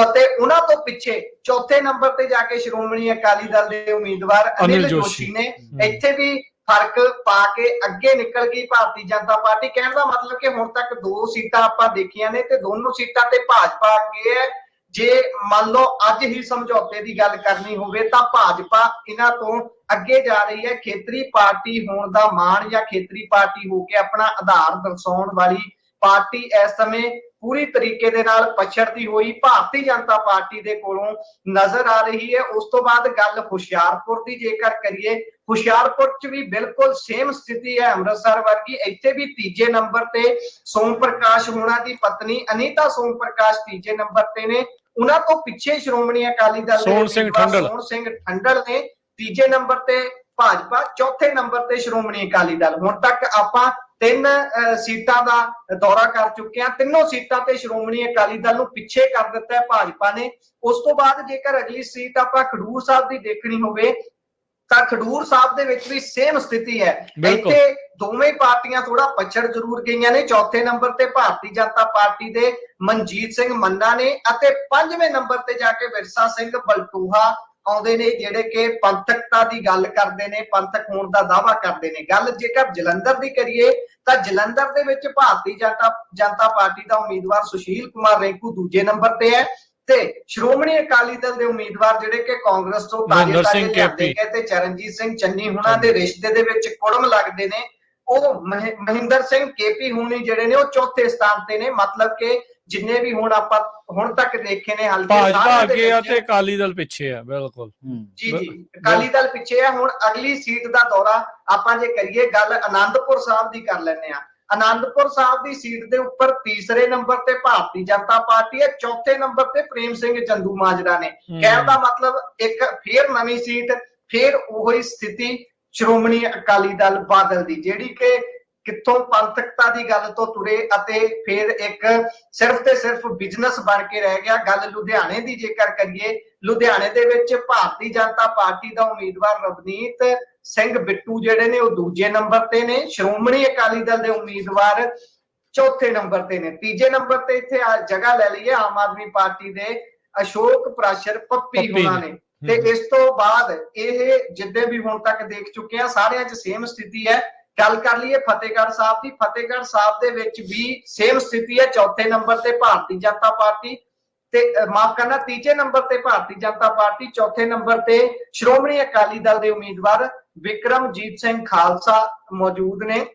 ਅਤੇ ਉਹਨਾਂ ਤੋਂ ਪਿੱਛੇ ਚੌਥੇ ਨੰਬਰ ਤੇ ਜਾ ਕੇ ਸ਼੍ਰੋਮਣੀ ਅਕਾਲੀ ਦਲ ਦੇ ਉਮੀਦਵਾਰ ਅਨਿਲ ਜੋਸ਼ੀ ਨੇ। ਇੱਥੇ ਵੀ ਫਰਕ ਪਾ ਕੇ ਅੱਗੇ ਨਿਕਲ ਗਈ ਭਾਰਤੀ ਜਨਤਾ ਪਾਰਟੀ। ਕਹਿਣ ਦਾ ਮਤਲਬ ਕਿ ਹੁਣ ਤੱਕ 2 ਸੀਟਾਂ ਆਪਾਂ ਦੇਖੀਆਂ ਨੇ ਤੇ ਦੋਨੋਂ ਸੀਟਾਂ ਤੇ ਭਾਜਪਾ ਅੱਗੇ ਹੈ। ਜੇ ਮੰਨ ਲਓ ਅੱਜ ਹੀ ਸਮਝੌਤੇ ਦੀ ਗੱਲ ਕਰਨੀ ਹੋਵੇ ਤਾਂ ਭਾਜਪਾ ਇਹਨਾਂ ਤੋਂ ਅੱਗੇ ਜਾ ਰਹੀ ਹੈ। ਖੇਤਰੀ ਪਾਰਟੀ ਹੋਣ ਦਾ ਮਾਣ ਜਾਂ ਖੇਤਰੀ ਪਾਰਟੀ ਹੋ ਕੇ ਆਪਣਾ ਆਧਾਰ ਦਰਸਾਉਣ ਵਾਲੀ ਪਾਰਟੀ ਇਸ ਸਮੇਂ ਪੂਰੀ ਤਰੀਕੇ ਦੇ ਨਾਲ ਪਛੜਦੀ ਹੋਈ ਭਾਰਤੀ ਜਨਤਾ ਪਾਰਟੀ ਦੇ ਕੋਲੋਂ ਨਜ਼ਰ ਆ ਰਹੀ ਹੈ। ਉਸ ਤੋਂ ਬਾਅਦ ਗੱਲ ਹੁਸ਼ਿਆਰਪੁਰ ਦੀ ਜੇਕਰ ਕਰੀਏ, ਹੁਸ਼ਿਆਰਪੁਰ ਚ ਵੀ ਬਿਲਕੁਲ ਸੇਮ ਸਥਿਤੀ ਹੈ ਅੰਮ੍ਰਿਤਸਰ ਵਰਗੀ। ਇੱਥੇ ਵੀ ਤੀਜੇ ਨੰਬਰ ਤੇ ਸੋਮ ਪ੍ਰਕਾਸ਼ ਹੋਣਾ ਦੀ ਪਤਨੀ ਅਨੀਤਾ ਸੋਮ ਪ੍ਰਕਾਸ਼ ਤੀਜੇ ਨੰਬਰ ਤੇ ਨੇ। ਉਹਨਾਂ ਤੋਂ ਪਿੱਛੇ ਸ਼੍ਰੋਮਣੀ ਅਕਾਲੀ ਦਲ ਦੇ ਸੋਹਣ ਸਿੰਘ ਠੰਡਲ ਨੇ, ਤੀਜੇ ਨੰਬਰ ਤੇ ਭਾਜਪਾ, ਚੌਥੇ ਨੰਬਰ ਤੇ ਸ਼੍ਰੋਮਣੀ ਅਕਾਲੀ ਦਲ। ਹੁਣ ਤੱਕ ਆਪਾਂ 3 ਸੀਟਾਂ ਦਾ ਦੌਰਾ ਕਰ ਚੁੱਕੇ ਹਾਂ, ਤਿੰਨੋਂ ਸੀਟਾਂ ਤੇ ਸ਼੍ਰੋਮਣੀ ਅਕਾਲੀ ਦਲ ਨੂੰ ਪਿੱਛੇ ਕਰ ਦਿੱਤਾ ਹੈ ਭਾਜਪਾ ਨੇ। ਉਸ ਤੋਂ ਬਾਅਦ ਜੇਕਰ ਅਗਲੀ ਸੀਟ ਆਪਾਂ ਖਡੂਰ ਸਾਹਿਬ ਦੀ ਦੇਖਣੀ ਹੋਵੇ ਤਾਂ ਖਡੂਰ ਸਾਹਿਬ ਦੇ ਵਿੱਚ ਵੀ ਸੇਮ ਸਥਿਤੀ ਹੈ। ਇੱਥੇ ਦੋਵੇਂ ਪਾਰਟੀਆਂ ਥੋੜਾ ਪਛੜ ਜ਼ਰੂਰ ਗਈਆਂ ਨੇ। ਚੌਥੇ ਨੰਬਰ ਤੇ ਭਾਰਤੀ ਜਨਤਾ ਪਾਰਟੀ ਦੇ ਮਨਜੀਤ ਸਿੰਘ ਮੰਨਾ ਨੇ, ਅਤੇ 5ਵੇਂ ਨੰਬਰ ਤੇ ਜਾ ਕੇ ਵਿਰਸਾ ਸਿੰਘ ਬਲਟੂਹਾ ਆਉਂਦੇ ਨੇ, ਜਿਹੜੇ ਕਿ ਪੰਥਕਤਾ ਦੀ ਗੱਲ ਕਰਦੇ ਨੇ, ਪੰਥਕ ਹੋਣ ਦਾ ਦਾਅਵਾ ਕਰਦੇ ਨੇ। ਗੱਲ ਜੇਕਰ ਜਲੰਧਰ ਦੀ ਕਰੀਏ ਤਾਂ ਜਲੰਧਰ ਦੇ ਵਿੱਚ ਭਾਰਤੀ ਜਨਤਾ ਪਾਰਟੀ ਦਾ ਉਮੀਦਵਾਰ ਸੁਸ਼ੀਲ ਕੁਮਾਰ ਰਿੰਕੂ ਦੂਜੇ ਨੰਬਰ ਤੇ ਹੈ, ਤੇ ਸ਼੍ਰੋਮਣੀ ਅਕਾਲੀ ਦਲ ਦੇ ਉਮੀਦਵਾਰ ਜਿਹੜੇ ਕਿ ਕਾਂਗਰਸ ਤੋਂ ਤਾਜੇ ਲਿਆਂਦੇ ਗਏ ਤੇ ਚਰਨਜੀਤ ਸਿੰਘ ਚੰਨੀ ਹੁਣਾਂ ਦੇ ਰਿਸ਼ਤੇ ਦੇ ਵਿੱਚ ਕੁੜਮ ਲੱਗਦੇ ਨੇ, ਉਹ ਮਹਿੰਦਰ ਸਿੰਘ ਕੇਪੀ ਹੁਣੀ ਜਿਹੜੇ ਨੇ ਉਹ ਚੌਥੇ ਸਥਾਨ ਤੇ ਨੇ। ਮਤਲਬ ਕਿ ਜਿੰਨੇ ਵੀ ਹੁਣ ਆਪਾਂ ਹੁਣ ਤੱਕ ਦੇਖੇ ਨੇ ਹਲਕੇ ਭਾਜਪਾ ਅੱਗੇ ਆ ਤੇ ਅਕਾਲੀ ਦਲ ਪਿੱਛੇ ਆ। ਬਿਲਕੁਲ ਜੀ ਅਕਾਲੀ ਦਲ ਪਿੱਛੇ ਆ। ਹੁਣ ਅਗਲੀ ਸੀਟ ਦਾ ਦੌਰਾ ਆਪਾਂ ਜੇ ਕਰੀਏ ਗੱਲ ਆਨੰਦਪੁਰ ਸਾਹਿਬ ਦੀ ਕਰ ਲੈਂਦੇ ਆ। ਆਨੰਦਪੁਰ ਸਾਹਿਬ ਦੀ ਸੀਟ ਦੇ ਉੱਪਰ ਤੀਸਰੇ ਨੰਬਰ ਤੇ ਭਾਰਤੀ ਜਨਤਾ ਪਾਰਟੀ ਹੈ, ਚੌਥੇ ਨੰਬਰ ਤੇ ਪ੍ਰੇਮ ਸਿੰਘ ਚੰਦੂ ਮਾਜਰਾ ਨੇ। ਕਹਿਣ ਦਾ ਮਤਲਬ ਇੱਕ ਫੇਰ ਨਵੀਂ ਸੀਟ, ਫੇਰ ਉਹੀ ਸਥਿਤੀ ਸ਼੍ਰੋਮਣੀ ਅਕਾਲੀ ਦਲ ਬਾਦਲ ਦੀ, ਜਿਹੜੀ ਕਿ ਕਿੱਥੋਂ ਪੰਥਕਤਾ ਦੀ ਗੱਲ ਤੋਂ ਤੁਰੇ ਅਤੇ ਫਿਰ ਇੱਕ ਸਿਰਫ ਤੇ ਸਿਰਫ ਬਿਜ਼ਨਸ ਬਣ ਕੇ ਰਹਿ ਗਿਆ। ਗੱਲ ਲੁਧਿਆਣੇ ਦੀ ਜੇਕਰ ਕਰੀਏ, ਲੁਧਿਆਣੇ ਦੇ ਵਿੱਚ ਭਾਰਤੀ ਜਨਤਾ ਪਾਰਟੀ ਦਾ ਉਮੀਦਵਾਰ ਰਵਨੀਤ ਸਿੰਘ ਬਿੱਟੂ ਜਿਹੜੇ ਨੇ ਉਹ ਦੂਜੇ ਨੰਬਰ ਤੇ ਨੇ। ਸ਼੍ਰੋਮਣੀ ਅਕਾਲੀ ਦਲ ਦੇ ਉਮੀਦਵਾਰ ਚੌਥੇ ਨੰਬਰ ਤੇ ਨੇ। ਤੀਜੇ ਨੰਬਰ ਤੇ ਇੱਥੇ ਜਗ੍ਹਾ ਲੈ ਲਈ ਹੈ ਆਮ ਆਦਮੀ ਪਾਰਟੀ ਦੇ ਅਸ਼ੋਕ ਪ੍ਰਾਸ਼ਰ ਪੱਪੀ ਹੋਣਾ ਨੇ। ਤੇ ਇਸ ਤੋਂ ਬਾਅਦ ਇਹ ਜਿੱਦੇ ਵੀ ਹੁਣ ਤੱਕ ਦੇਖ ਚੁੱਕੇ ਆ ਸਾਰਿਆਂ 'ਚ ਸੇਮ ਸਥਿਤੀ ਹੈ। ਗੱਲ ਕਰ ਲਈਏ ਫਤਿਹਗੜ੍ਹ ਸਾਹਿਬ ਦੀ, ਫਤਿਹਗੜ੍ਹ ਸਾਹਿਬ ਦੇ ਵਿੱਚ ਵੀ ਸੇਮ ਸਥਿਤੀ ਹੈ। ਚੌਥੇ ਨੰਬਰ ਤੇ ਭਾਰਤੀ ਜਨਤਾ ਪਾਰਟੀ ਤੇ ਮਾਫ ਕਰਨਾ ਤੀਜੇ ਨੰਬਰ ਤੇ ਭਾਰਤੀ ਜਨਤਾ ਪਾਰਟੀ, ਚੌਥੇ ਨੰਬਰ ਤੇ ਸ਼੍ਰੋਮਣੀ ਅਕਾਲੀ ਦਲ ਦੇ ਉਮੀਦਵਾਰ ਵਿਕਰਮਜੀਤ ਸਿੰਘ ਖਾਲਸਾ ਮੌਜੂਦ ਨੇ।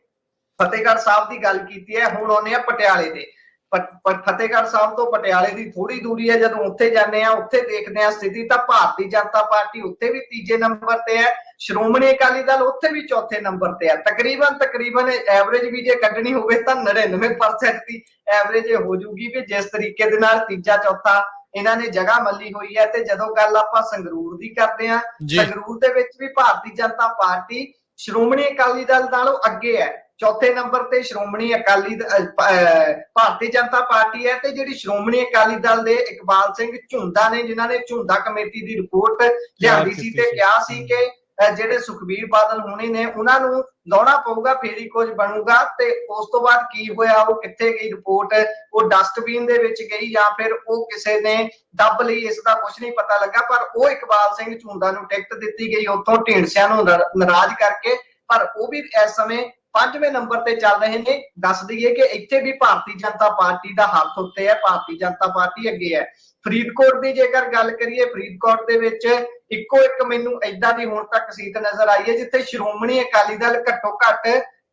ਫਤਿਹਗੜ੍ਹ ਸਾਹਿਬ ਦੀ ਗੱਲ ਕੀਤੀ ਹੈ, ਹੁਣ ਆਉਂਦੇ ਆ ਪਟਿਆਲੇ ਦੇ। ਫਤਿਹਗੜ੍ਹ ਸਾਹਿਬ ਤੋਂ ਪਟਿਆਲੇ ਦੀ ਥੋੜੀ ਦੂਰੀ ਹੈ। ਜਦੋਂ ਉੱਥੇ ਜਾਂਦੇ ਆ ਉੱਥੇ ਦੇਖਦੇ ਆ ਸਥਿਤੀ, ਤਾਂ ਭਾਰਤੀ ਜਨਤਾ ਪਾਰਟੀ ਉੱਥੇ ਵੀ ਤੀਜੇ ਨੰਬਰ ਤੇ ਹੈ, ਸ਼੍ਰੋਮਣੀ ਅਕਾਲੀ ਦਲ ਉੱਥੇ ਵੀ ਚੌਥੇ ਨੰਬਰ ਤੇ ਹੈ। ਤਕਰੀਬਨ ਐਵਰੇਜ ਵੀ ਜੇ ਕੱਢਣੀ ਹੋਵੇ ਤਾਂ 99% ਦੀ ਐਵਰੇਜ ਹੋ ਜੂਗੀ ਵੀ ਜਿਸ ਤਰੀਕੇ ਦੇ ਨਾਲ ਤੀਜਾ ਚੌਥਾ ਇਹਨਾਂ ਨੇ ਜਗ੍ਹਾ ਮੱਲੀ ਹੋਈ ਹੈ। ਤੇ ਜਦੋਂ ਗੱਲ ਆਪਾਂ ਸੰਗਰੂਰ ਦੀ ਕਰਦੇ ਆ, ਸੰਗਰੂਰ ਦੇ ਵਿੱਚ ਵੀ ਭਾਰਤੀ ਜਨਤਾ ਪਾਰਟੀ ਸ਼੍ਰੋਮਣੀ ਅਕਾਲੀ ਦਲ ਨਾਲੋਂ ਅੱਗੇ ਹੈ। ਚੌਥੇ ਨੰਬਰ ਤੇ ਸ਼੍ਰੋਮਣੀ ਅਕਾਲੀ ਭਾਰਤੀ ਜਨਤਾ ਪਾਰਟੀ ਹੈ। ਤੇ ਜਿਹੜੀ ਸ਼੍ਰੋਮਣੀ ਅਕਾਲੀ ਦਲ ਦੇ ਇਕਬਾਲ ਸਿੰਘ ਝੁੰਦਾ ਨੇ, ਜਿਨ੍ਹਾਂ ਨੇ ਝੁੰਦਾ ਕਮੇਟੀ ਦੀ ਰਿਪੋਰਟ ਲਿਆਂਦੀ ਸੀ ਤੇ ਕਿਹਾ ਸੀ ਕਿ ਜਿਹੜੇ ਸੁਖਬੀਰ ਬਾਦਲ ਹੋਣੇ ਨੇ ਉਹਨਾਂ ਨੂੰ ਲਾਉਣਾ ਪਊਗਾ ਫੇਰ ਹੀ ਕੁਝ ਬਣੂਗਾ। ਤੇ ਉਸ ਤੋਂ ਬਾਅਦ ਕੀ ਹੋਇਆ, ਉਹ ਕਿੱਥੇ ਗਈ ਰਿਪੋਰਟ? ਉਹ ਡਸਟਬਿਨ ਦੇ ਵਿੱਚ ਗਈ ਜਾਂ ਫਿਰ ਉਹ ਕਿਸੇ ਨੇ ਦੱਬ ਲਈ, ਇਸ ਦਾ ਕੁਝ ਨਹੀਂ ਪਤਾ ਲੱਗਾ। ਪਰ ਉਹ ਇਕਬਾਲ ਸਿੰਘ ਝੁੰਦਾ ਨੂੰ ਟਿਕਟ ਦਿੱਤੀ ਗਈ ਉੱਥੋਂ ਢੀਂਡਸਿਆਂ ਨੂੰ ਨਾਰਾਜ਼ ਕਰਕੇ। ਪਰ ਉਹ ਵੀ ਇਸ ਸਮੇਂ 5ਵੇਂ ਨੰਬਰ ਤੇ ਚੱਲ ਰਹੇ ਨੇ। ਦੱਸ ਦਈਏ ਕਿ ਇੱਥੇ ਵੀ ਭਾਰਤੀ ਜਨਤਾ ਪਾਰਟੀ ਦਾ ਹੱਥ ਉੱਤੇ ਹੈ, ਭਾਰਤੀ ਜਨਤਾ ਪਾਰਟੀ ਅੱਗੇ ਹੈ। ਫਰੀਦਕੋਟ ਦੀ ਜੇਕਰ ਗੱਲ ਕਰੀਏ, ਫਰੀਦਕੋਟ ਦੇ ਵਿੱਚ ਇੱਕੋ ਇੱਕ ਮੈਨੂੰ ਏਦਾਂ ਦੀ ਹੁਣ ਤੱਕ ਸੀਟ ਨਜ਼ਰ ਆਈ ਹੈ ਜਿੱਥੇ ਸ਼੍ਰੋਮਣੀ ਅਕਾਲੀ ਦਲ ਘੱਟੋ ਘੱਟ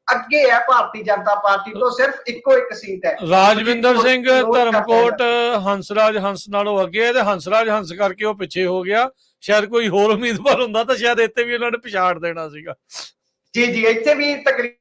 ਅੱਗੇ ਹੈ ਭਾਰਤੀ ਜਨਤਾ ਪਾਰਟੀ ਤੋਂ, ਸਿਰਫ ਇੱਕੋ ਇੱਕ ਸੀਟ ਹੈ। ਰਾਜਵਿੰਦਰ ਸਿੰਘ ਧਰਮਕੋਟ ਹੰਸਰਾਜ ਹੰਸ ਨਾਲੋਂ ਅੱਗੇ ਹੈ ਤੇ ਹੰਸਰਾਜ ਹੰਸ ਕਰਕੇ ਉਹ ਪਿੱਛੇ ਹੋ ਗਿਆ। ਸ਼ਾਇਦ ਕੋਈ ਹੋਰ ਉਮੀਦਵਾਰ ਹੁੰਦਾ ਤਾਂ ਸ਼ਾਇਦ ਇੱਥੇ ਵੀ ਉਹਨਾਂ ਨੇ ਪਛਾੜ ਦੇਣਾ ਸੀਗਾ। ਜੀ ਇੱਥੇ ਵੀ ਤਕਰੀਬਨ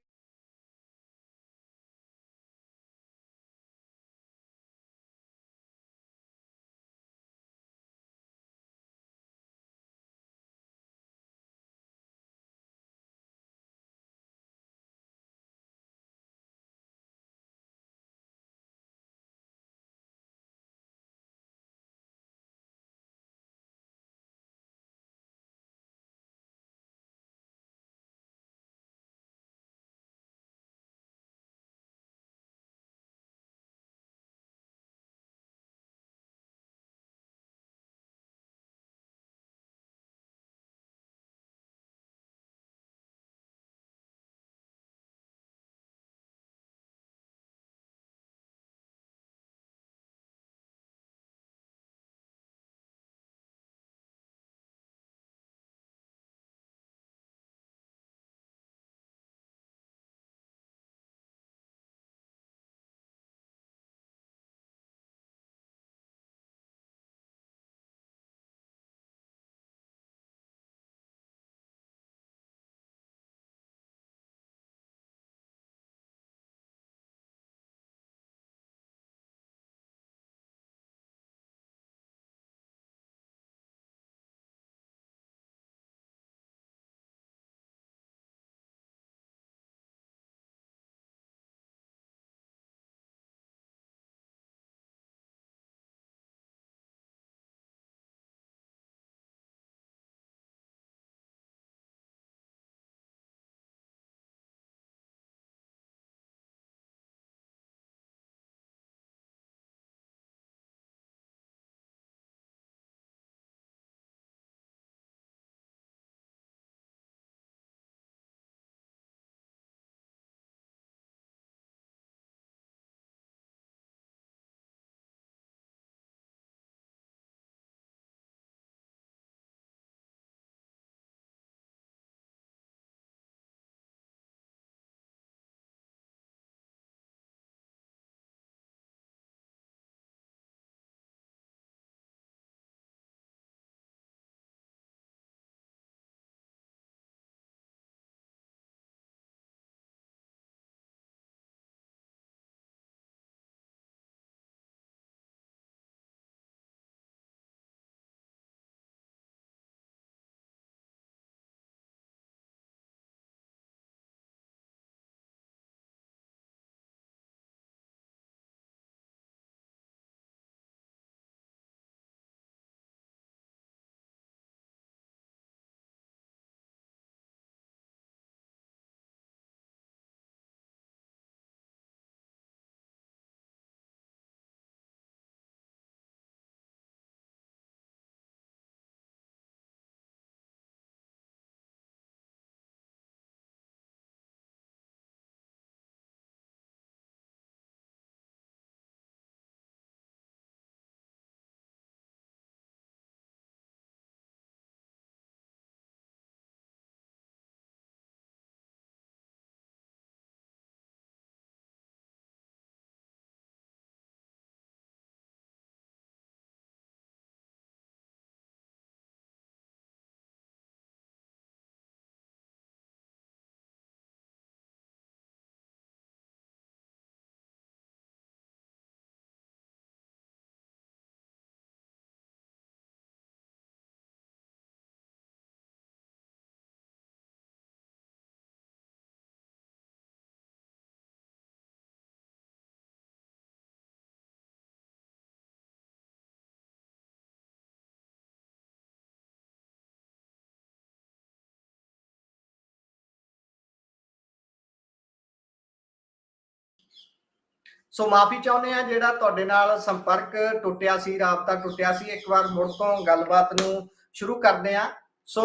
ਸੋ ਮਾਫੀ ਚਾਹੁੰਦੇ ਆ ਜਿਹੜਾ ਤੁਹਾਡੇ ਨਾਲ ਸੰਪਰਕ ਟੁੱਟਿਆ ਸੀ, ਰਾਬਤਾ ਟੁੱਟਿਆ ਸੀ। ਇੱਕ ਵਾਰ ਮੁੜ ਤੋਂ ਗੱਲਬਾਤ ਨੂੰ ਸ਼ੁਰੂ ਕਰਦੇ ਆ। ਸੋ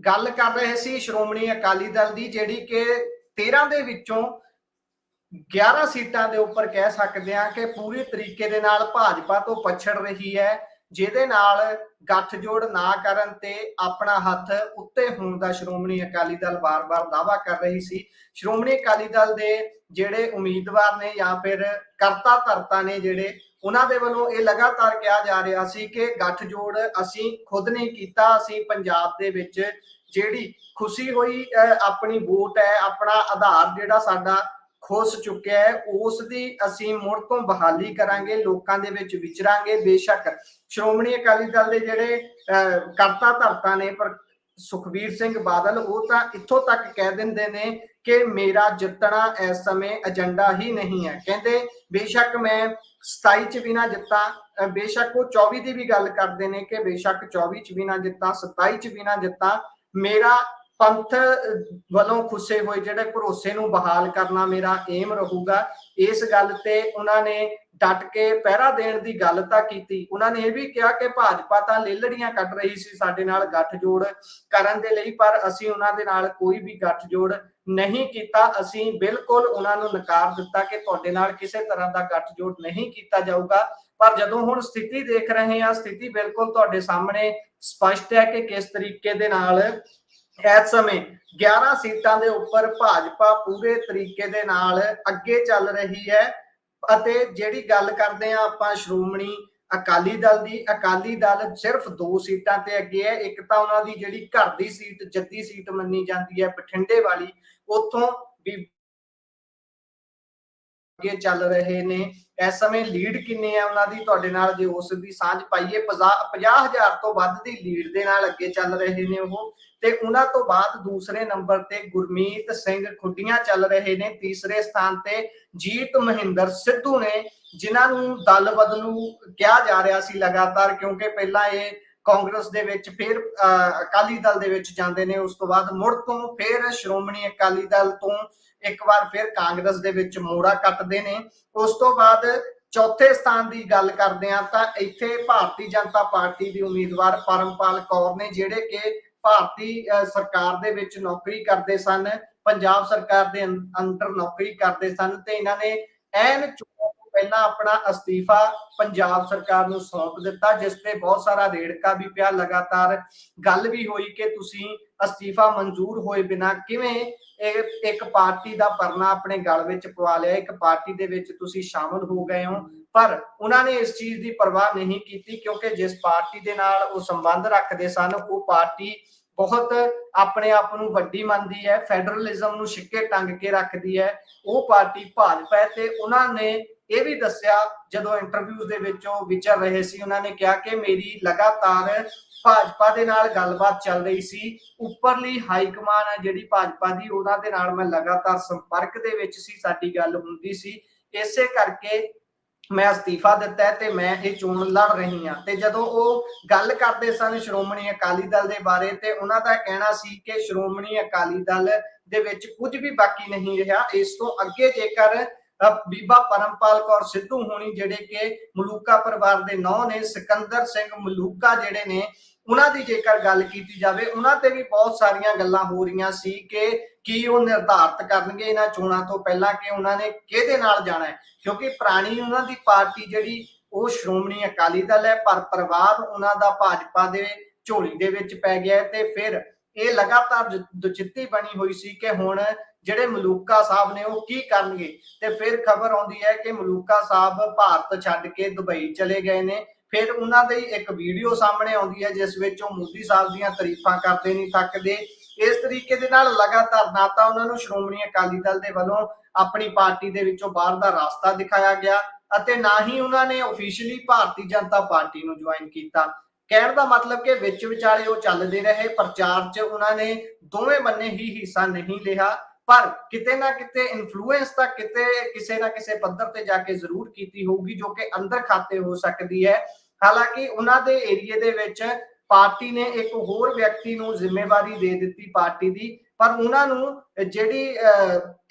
ਗੱਲ ਕਰ ਰਹੇ ਸੀ ਸ਼੍ਰੋਮਣੀ ਅਕਾਲੀ ਦਲ ਦੀ, ਜਿਹੜੀ ਕਿ 13 ਦੇ ਵਿੱਚੋਂ 11 ਸੀਟਾਂ ਦੇ ਉੱਪਰ ਕਹਿ ਸਕਦੇ ਆ ਕਿ ਪੂਰੀ ਤਰੀਕੇ ਦੇ ਨਾਲ ਭਾਜਪਾ ਤੋਂ ਪਛੜ ਰਹੀ ਹੈ, ਜਿਹਦੇ ਨਾਲ ਗੱਠਜੋੜ ਨਾ ਕਰਨ ਤੇ ਆਪਣਾ ਹੱਥ ਉੱਤੇ ਹੋਣ ਦਾ ਸ਼੍ਰੋਮਣੀ ਅਕਾਲੀ ਦਲ ਵਾਰ-ਵਾਰ ਦਾਅਵਾ ਕਰ ਰਹੀ ਸੀ। ਸ਼੍ਰੋਮਣੀ ਅਕਾਲੀ ਦਲ ਦੇ ਜਿਹੜੇ ਉਮੀਦਵਾਰ ਨੇ ਜਾਂ ਫਿਰ ਕਰਤਾ ਧਰਤਾ ਨੇ ਜਿਹੜੇ, ਉਹਨਾਂ ਦੇ ਵੱਲੋਂ ਇਹ ਲਗਾਤਾਰ ਕਿਹਾ ਜਾ ਰਿਹਾ ਸੀ ਕਿ ਗੱਠਜੋੜ ਅਸੀਂ ਖੁਦ ਨਹੀਂ ਕੀਤਾ, ਅਸੀਂ ਪੰਜਾਬ ਦੇ ਵਿੱਚ ਜਿਹੜੀ ਖੁਸ਼ੀ ਹੋਈ ਆਪਣੀ ਵੋਟ ਹੈ, ਆਪਣਾ ਆਧਾਰ ਜਿਹੜਾ ਸਾਡਾ ਖੁੱਸ ਚੁੱਕਿਆ ਹੈ, ਉਸ ਦੀ ਅਸੀਂ ਮੁੜ ਤੋਂ ਬਹਾਲੀ ਕਰਾਂਗੇ, ਲੋਕਾਂ ਦੇ ਵਿੱਚ ਵਿਚਰਾਂਗੇ। ਬੇਸ਼ੱਕ ਸ਼੍ਰੋਮਣੀ ਅਕਾਲੀ ਦਲ ਦੇ ਜਿਹੜੇ ਕਰਤਾ ਧਰਤਾ ਨੇ ਪਰ ਸੁਖਬੀਰ ਸਿੰਘ ਬਾਦਲ, ਉਹ ਤਾਂ ਇੱਥੋਂ ਤੱਕ ਕਹਿ ਦਿੰਦੇ ਨੇ ਕਿ ਮੇਰਾ ਜਿੱਤਣਾ ਇਸ ਸਮੇਂ ਏਜੰਡਾ ਹੀ ਨਹੀਂ ਹੈ। ਕਹਿੰਦੇ ਬੇਸ਼ੱਕ ਮੈਂ 27 ਚ ਵੀ ਨਾ ਜਿੱਤਾਂ, ਬੇਸ਼ੱਕ ਉਹ 24 ਦੀ ਵੀ ਗੱਲ ਕਰਦੇ ਨੇ ਕਿ ਬੇਸ਼ੱਕ 24 ਚ ਵੀ ਨਾ ਜਿੱਤਾਂ, 27 ਚ ਵੀ ਨਾ ਜਿੱਤਾਂ, ਮੇਰਾ ਪੰਥ ਵੱਲੋਂ ਖੁੱਸੇ ਹੋਏ ਜਿਹੜੇ ਭਰੋਸੇ ਨੂੰ ਬਹਾਲ ਕਰਨਾ ਮੇਰਾ ਏਮ ਰਹੂਗਾ। ਇਸ ਗੱਲ ਤੇ ਉਹਨਾਂ ਨੇ ਡਟ ਕੇ ਪਹਿਰਾ ਦੇਣ ਦੀ ਗੱਲ ਤਾਂ ਕੀਤੀ। ਉਹਨਾਂ ਨੇ ਇਹ ਵੀ ਕਿਹਾ ਕਿ ਭਾਜਪਾ ਤਾਂ ਲੇਲੜੀਆਂ ਕੱਢ ਰਹੀ ਸੀ ਸਾਡੇ ਨਾਲ ਗੱਠਜੋੜ ਕਰਨ ਦੇ ਲਈ, ਪਰ ਅਸੀਂ ਉਹਨਾਂ ਦੇ ਨਾਲ ਕੋਈ ਵੀ ਗੱਠਜੋੜ ਨਹੀਂ ਕੀਤਾ। ਅਸੀਂ ਬਿਲਕੁਲ ਉਹਨਾਂ ਨੂੰ ਨਕਾਰ ਦਿੱਤਾ ਕਿ ਤੁਹਾਡੇ ਨਾਲ ਕਿਸੇ ਤਰ੍ਹਾਂ ਦਾ ਗੱਠਜੋੜ ਨਹੀਂ ਕੀਤਾ ਜਾਊਗਾ। ਪਰ ਜਦੋਂ ਹੁਣ ਸਥਿਤੀ ਦੇਖ ਰਹੇ ਹਾਂ, ਸਥਿਤੀ ਬਿਲਕੁਲ ਤੁਹਾਡੇ ਸਾਹਮਣੇ ਸਪਸ਼ਟ ਹੈ ਕਿ ਕਿਸ ਤਰੀਕੇ ਦੇ ਨਾਲ ਇਸ ਸਮੇਂ 11 ਸੀਟਾਂ ਦੇ ਉੱਪਰ ਭਾਜਪਾ ਪੂਰੇ ਤਰੀਕੇ ਦੇ ਨਾਲ ਅੱਗੇ ਚੱਲ ਰਹੀ ਹੈ। ਅਤੇ ਜਿਹੜੀ ਗੱਲ ਕਰਦੇ ਆ ਆਪਾਂ ਸ਼੍ਰੋਮਣੀ ਅਕਾਲੀ ਦਲ ਦੀ, ਅਕਾਲੀ ਦਲ ਸਿਰਫ 2 ਸੀਟਾਂ ਤੇ ਅੱਗੇ ਹੈ। ਇੱਕ ਤਾਂ ਉਹਨਾਂ ਦੀ ਜਿਹੜੀ ਘਰ ਦੀ ਸੀਟ, ਜੱਦੀ ਸੀਟ ਮੰਨੀ ਜਾਂਦੀ ਹੈ ਬਠਿੰਡੇ ਵਾਲੀ, ਉੱਥੋਂ ਵੀ ਅੱਗੇ ਚੱਲ ਰਹੇ ਨੇ। ਇਸ ਸਮੇਂ ਲੀਡ ਕਿੰਨੀ ਹੈ ਉਹਨਾਂ ਦੀ, ਤੁਹਾਡੇ ਨਾਲ ਜੇ ਉਸ ਦੀ ਸਾਂਝ ਪਾਈਏ, 50,000 ਤੋਂ ਵੱਧ ਦੀ ਲੀਡ ਦੇ ਨਾਲ ਅੱਗੇ ਚੱਲ ਰਹੇ ਨੇ ਉਹ। ਤੇ ਉਹਨਾਂ ਤੋਂ ਬਾਅਦ ਦੂਸਰੇ ਨੰਬਰ ਤੇ ਗੁਰਮੀਤ ਸਿੰਘ ਖੁੱਡੀਆਂ ਚੱਲ ਰਹੇ ਨੇ। ਤੀਸਰੇ ਸਥਾਨ ਤੇ ਜੀਤ ਮਹਿੰਦਰ ਸਿੱਧੂ ਨੇ, ਜਿਨ੍ਹਾਂ ਨੂੰ ਦਲ ਬਦਲੂ ਕਿਹਾ ਜਾ ਰਿਹਾ ਸੀ ਲਗਾਤਾਰ, ਕਿਉਂਕਿ ਪਹਿਲਾਂ ਇਹ ਕਾਂਗਰਸ ਦੇ ਵਿੱਚ, ਫਿਰ ਅਕਾਲੀ ਦਲ ਦੇ ਵਿੱਚ ਜਾਂਦੇ ਨੇ, ਉਸ ਤੋਂ ਬਾਅਦ ਮੁੜ ਤੋਂ ਫਿਰ ਸ਼੍ਰੋਮਣੀ ਅਕਾਲੀ ਦਲ ਤੋਂ ਇੱਕ ਵਾਰ ਫਿਰ ਕਾਂਗਰਸ ਦੇ ਵਿੱਚ ਮੋੜਾ ਕੱਟਦੇ ਨੇ। ਉਸ ਤੋਂ ਬਾਅਦ ਚੌਥੇ ਸਥਾਨ ਦੀ ਗੱਲ ਕਰਦੇ ਆ ਤਾਂ ਇੱਥੇ ਭਾਰਤੀ ਜਨਤਾ ਪਾਰਟੀ ਦੀ ਉਮੀਦਵਾਰ ਪਰਮਪਾਲ ਕੌਰ ਨੇ, ਜਿਹੜੇ ਕਿ ਭਾਰਤੀ ਸਰਕਾਰ ਦੇ ਵਿੱਚ ਨੌਕਰੀ ਕਰਦੇ ਸਨ, ਪੰਜਾਬ ਸਰਕਾਰ ਦੇ ਅੰਡਰ ਨੌਕਰੀ ਕਰਦੇ ਸਨ, ਤੇ ਇਹਨਾਂ ਨੇ ਐਨ ਚੋਣ ਤੋਂ ਪਹਿਲਾਂ ਆਪਣਾ ਅਸਤੀਫਾ ਪੰਜਾਬ ਸਰਕਾਰ ਨੂੰ ਸੌਂਪ ਦਿੱਤਾ, ਜਿਸ ਤੇ ਬਹੁਤ ਸਾਰਾ ਰੇੜਕਾ ਵੀ ਪਿਆ। ਲਗਾਤਾਰ ਗੱਲ ਵੀ ਹੋਈ ਕਿ ਤੁਸੀਂ ਅਸਤੀਫਾ ਮਨਜ਼ੂਰ ਹੋਏ ਬਿਨਾਂ ਕਿਵੇਂ ਇੱਕ ਪਾਰਟੀ ਦਾ ਪਰਨਾ ਆਪਣੇ ਗਲ ਵਿੱਚ ਪਵਾ ਲਿਆ, ਇੱਕ ਪਾਰਟੀ ਦੇ ਵਿੱਚ ਤੁਸੀਂ ਸ਼ਾਮਲ ਹੋ ਗਏ ਹੋ। ਪਰ ਉਹਨਾਂ ਨੇ ਇਸ ਚੀਜ਼ ਦੀ ਪਰਵਾਹ ਨਹੀਂ ਕੀਤੀ, ਕਿਉਂਕਿ ਜਿਸ ਪਾਰਟੀ ਦੇ ਨਾਲ ਉਹ ਸੰਬੰਧ ਰੱਖਦੇ ਸਨ, ਉਹ ਪਾਰਟੀ ਬਹੁਤ ਆਪਣੇ ਆਪ ਨੂੰ ਵੱਡੀ ਮੰਨਦੀ ਹੈ, ਫੈਡਰਲਿਜ਼ਮ ਨੂੰ ਛਿੱਕੇ ਟੰਗ ਕੇ ਰੱਖਦੀ ਹੈ, ਉਹ ਪਾਰਟੀ ਭਾਜਪਾ ਹੈ। ਤੇ ਉਹਨਾਂ ਨੇ ਇਹ ਵੀ ਦੱਸਿਆ, ਜਦੋਂ ਇੰਟਰਵਿਊਜ਼ ਦੇ ਵਿੱਚ ਉਹ ਵਿਚਰ ਰਹੇ ਸੀ, ਉਹਨਾਂ ਨੇ ਕਿਹਾ ਕਿ ਮੇਰੀ ਲਗਾਤਾਰ ਭਾਜਪਾ ਦੇ ਨਾਲ ਗੱਲਬਾਤ ਚੱਲ ਰਹੀ ਸੀ, ਉੱਪਰਲੀ ਹਾਈ ਕਮਾਨ ਹੈ ਜਿਹੜੀ ਭਾਜਪਾ ਦੀ, ਉਹਨਾਂ ਦੇ ਨਾਲ ਮੈਂ ਲਗਾਤਾਰ ਸੰਪਰਕ ਦੇ ਵਿੱਚ ਸੀ, ਸਾਡੀ ਗੱਲ ਹੁੰਦੀ ਸੀ, ਇਸੇ ਕਰਕੇ ਮੈਂ ਅਸਤੀਫਾ ਦਿੱਤਾ ਤੇ ਮੈਂ ਇਹ ਚੋਣ ਲੜ ਰਹੀ ਹਾਂ। ਤੇ ਜਦੋਂ ਉਹ ਗੱਲ ਕਰਦੇ ਸਨ ਸ਼੍ਰੋਮਣੀ ਅਕਾਲੀ ਦਲ ਦੇ ਬਾਰੇ, ਤੇ ਉਹਨਾਂ ਦਾ ਕਹਿਣਾ ਸੀ ਕਿ ਸ਼੍ਰੋਮਣੀ ਅਕਾਲੀ ਦਲ ਦੇ ਵਿੱਚ ਕੁਝ ਵੀ ਬਾਕੀ ਨਹੀਂ ਰਿਹਾ। ਇਸ ਤੋਂ ਅੱਗੇ ਜੇਕਰ ਬੀਬਾ ਪਰਮਪਾਲ ਕੌਰ ਸਿੱਧੂ ਹੋਣੀ, ਜਿਹੜੇ ਕਿ ਮਲੂਕਾ ਪਰਿਵਾਰ ਦੇ ਨੌਂ ਨੇ, ਸਿਕੰਦਰ ਸਿੰਘ ਮਲੂਕਾ ਜਿਹੜੇ ਨੇ, ਉਹਨਾਂ ਦੀ ਜੇਕਰ ਗੱਲ ਕੀਤੀ ਜਾਵੇ, ਉਹਨਾਂ ਤੇ ਵੀ ਬਹੁਤ ਸਾਰੀਆਂ ਗੱਲਾਂ ਹੋ ਰਹੀਆਂ ਸੀ ਕਿ ਕੀ ਉਹ ਨਿਰਧਾਰਤ ਕਰਨਗੇ ਇਹਨਾਂ ਚੋਣਾਂ ਤੋਂ ਪਹਿਲਾਂ ਕਿ ਉਹਨਾਂ ਨੇ ਕਿਹਦੇ ਨਾਲ ਜਾਣਾ ਹੈ, ਕਿਉਂਕਿ ਪੁਰਾਣੀ ਉਹਨਾਂ ਦੀ ਪਾਰਟੀ ਜਿਹੜੀ ਉਹ ਸ਼੍ਰੋਮਣੀ ਅਕਾਲੀ ਦਲ ਹੈ, ਪਰ ਪਰਿਵਾਰ ਉਹਨਾਂ ਦਾ ਭਾਜਪਾ ਦੇ ਝੋਲੀ ਦੇ ਵਿੱਚ ਪੈ ਗਿਆ। ਤੇ ਫਿਰ ਇਹ ਲਗਾਤਾਰ ਦੁਚਿੱਤੀ ਬਣੀ ਹੋਈ ਸੀ ਕਿ ਹੁਣ ਜਿਹੜੇ ਮਲੂਕਾ ਸਾਹਿਬ ਨੇ ਉਹ ਕੀ ਕਰਨਗੇ। ਤੇ ਫਿਰ ਖਬਰ ਆਉਂਦੀ ਹੈ ਕਿ ਮਲੂਕਾ ਸਾਹਿਬ ਭਾਰਤ ਛੱਡ ਕੇ ਦੁਬਈ ਚਲੇ ਗਏ ਨੇ। ਫਿਰ ਉਹਨਾਂ ਦੀ ਇੱਕ ਵੀਡੀਓ ਸਾਹਮਣੇ ਆਉਂਦੀ ਹੈ ਜਿਸ ਵਿੱਚ ਉਹ ਮੋਦੀ ਸਾਹਿਬ ਦੀਆਂ ਤਾਰੀਫਾਂ ਕਰਦੇ ਨਹੀਂ ਥੱਕਦੇ। ਇਸ ਤਰੀਕੇ ਦੇ ਨਾਲ ਲਗਾਤਾਰ ਨਾ ਤਾਂ ਉਹਨਾਂ ਨੂੰ ਸ਼੍ਰੋਮਣੀ ਅਕਾਲੀ ਦਲ ਦੇ ਵੱਲੋਂ ਆਪਣੀ ਪਾਰਟੀ ਦੇ ਵਿੱਚੋਂ ਬਾਹਰ ਦਾ ਰਾਸਤਾ ਦਿਖਾਇਆ ਗਿਆ, ਅਤੇ ਨਾ ਹੀ ਉਹਨਾਂ ਨੇ ਆਫੀਸ਼ੀਅਲੀ ਭਾਰਤੀ ਜਨਤਾ ਪਾਰਟੀ ਨੂੰ ਜੁਆਇਨ ਕੀਤਾ। ਕਹਿਣ ਦਾ ਮਤਲਬ ਕਿ ਵਿੱਚ ਵਿਚਾਲੇ ਉਹ ਚੱਲਦੇ ਰਹੇ, ਪ੍ਰਚਾਰ 'ਚ ਉਹਨਾਂ ਨੇ ਦੋਵੇਂ ਬੰਨੇ ਹੀ ਹਿੱਸਾ ਨਹੀਂ ਲਿਆ, ਪਰ ਕਿਤੇ ਨਾ ਕਿਤੇ ਇਨਫਲੂਐਂਸ ਤਾਂ ਕਿਤੇ ਕਿਸੇ ਨਾ ਕਿਸੇ ਪੱਧਰ ਤੇ ਜਾ ਕੇ ਜ਼ਰੂਰ ਕੀਤੀ ਹੋਊਗੀ, ਜੋ ਕਿ ਅੰਦਰ ਖਾਤੇ ਹੋ ਸਕਦੀ ਹੈ। ਹਾਲਾਂਕਿ ਉਹਨਾਂ ਦੇ ਏਰੀਏ ਦੇ ਵਿੱਚ ਪਾਰਟੀ ਨੇ ਇੱਕ ਹੋਰ ਵਿਅਕਤੀ ਨੂੰ ਜ਼ਿੰਮੇਵਾਰੀ ਦੇ ਦਿੱਤੀ ਪਾਰਟੀ ਦੀ, ਪਰ ਉਹਨਾਂ ਨੂੰ ਜਿਹੜੀ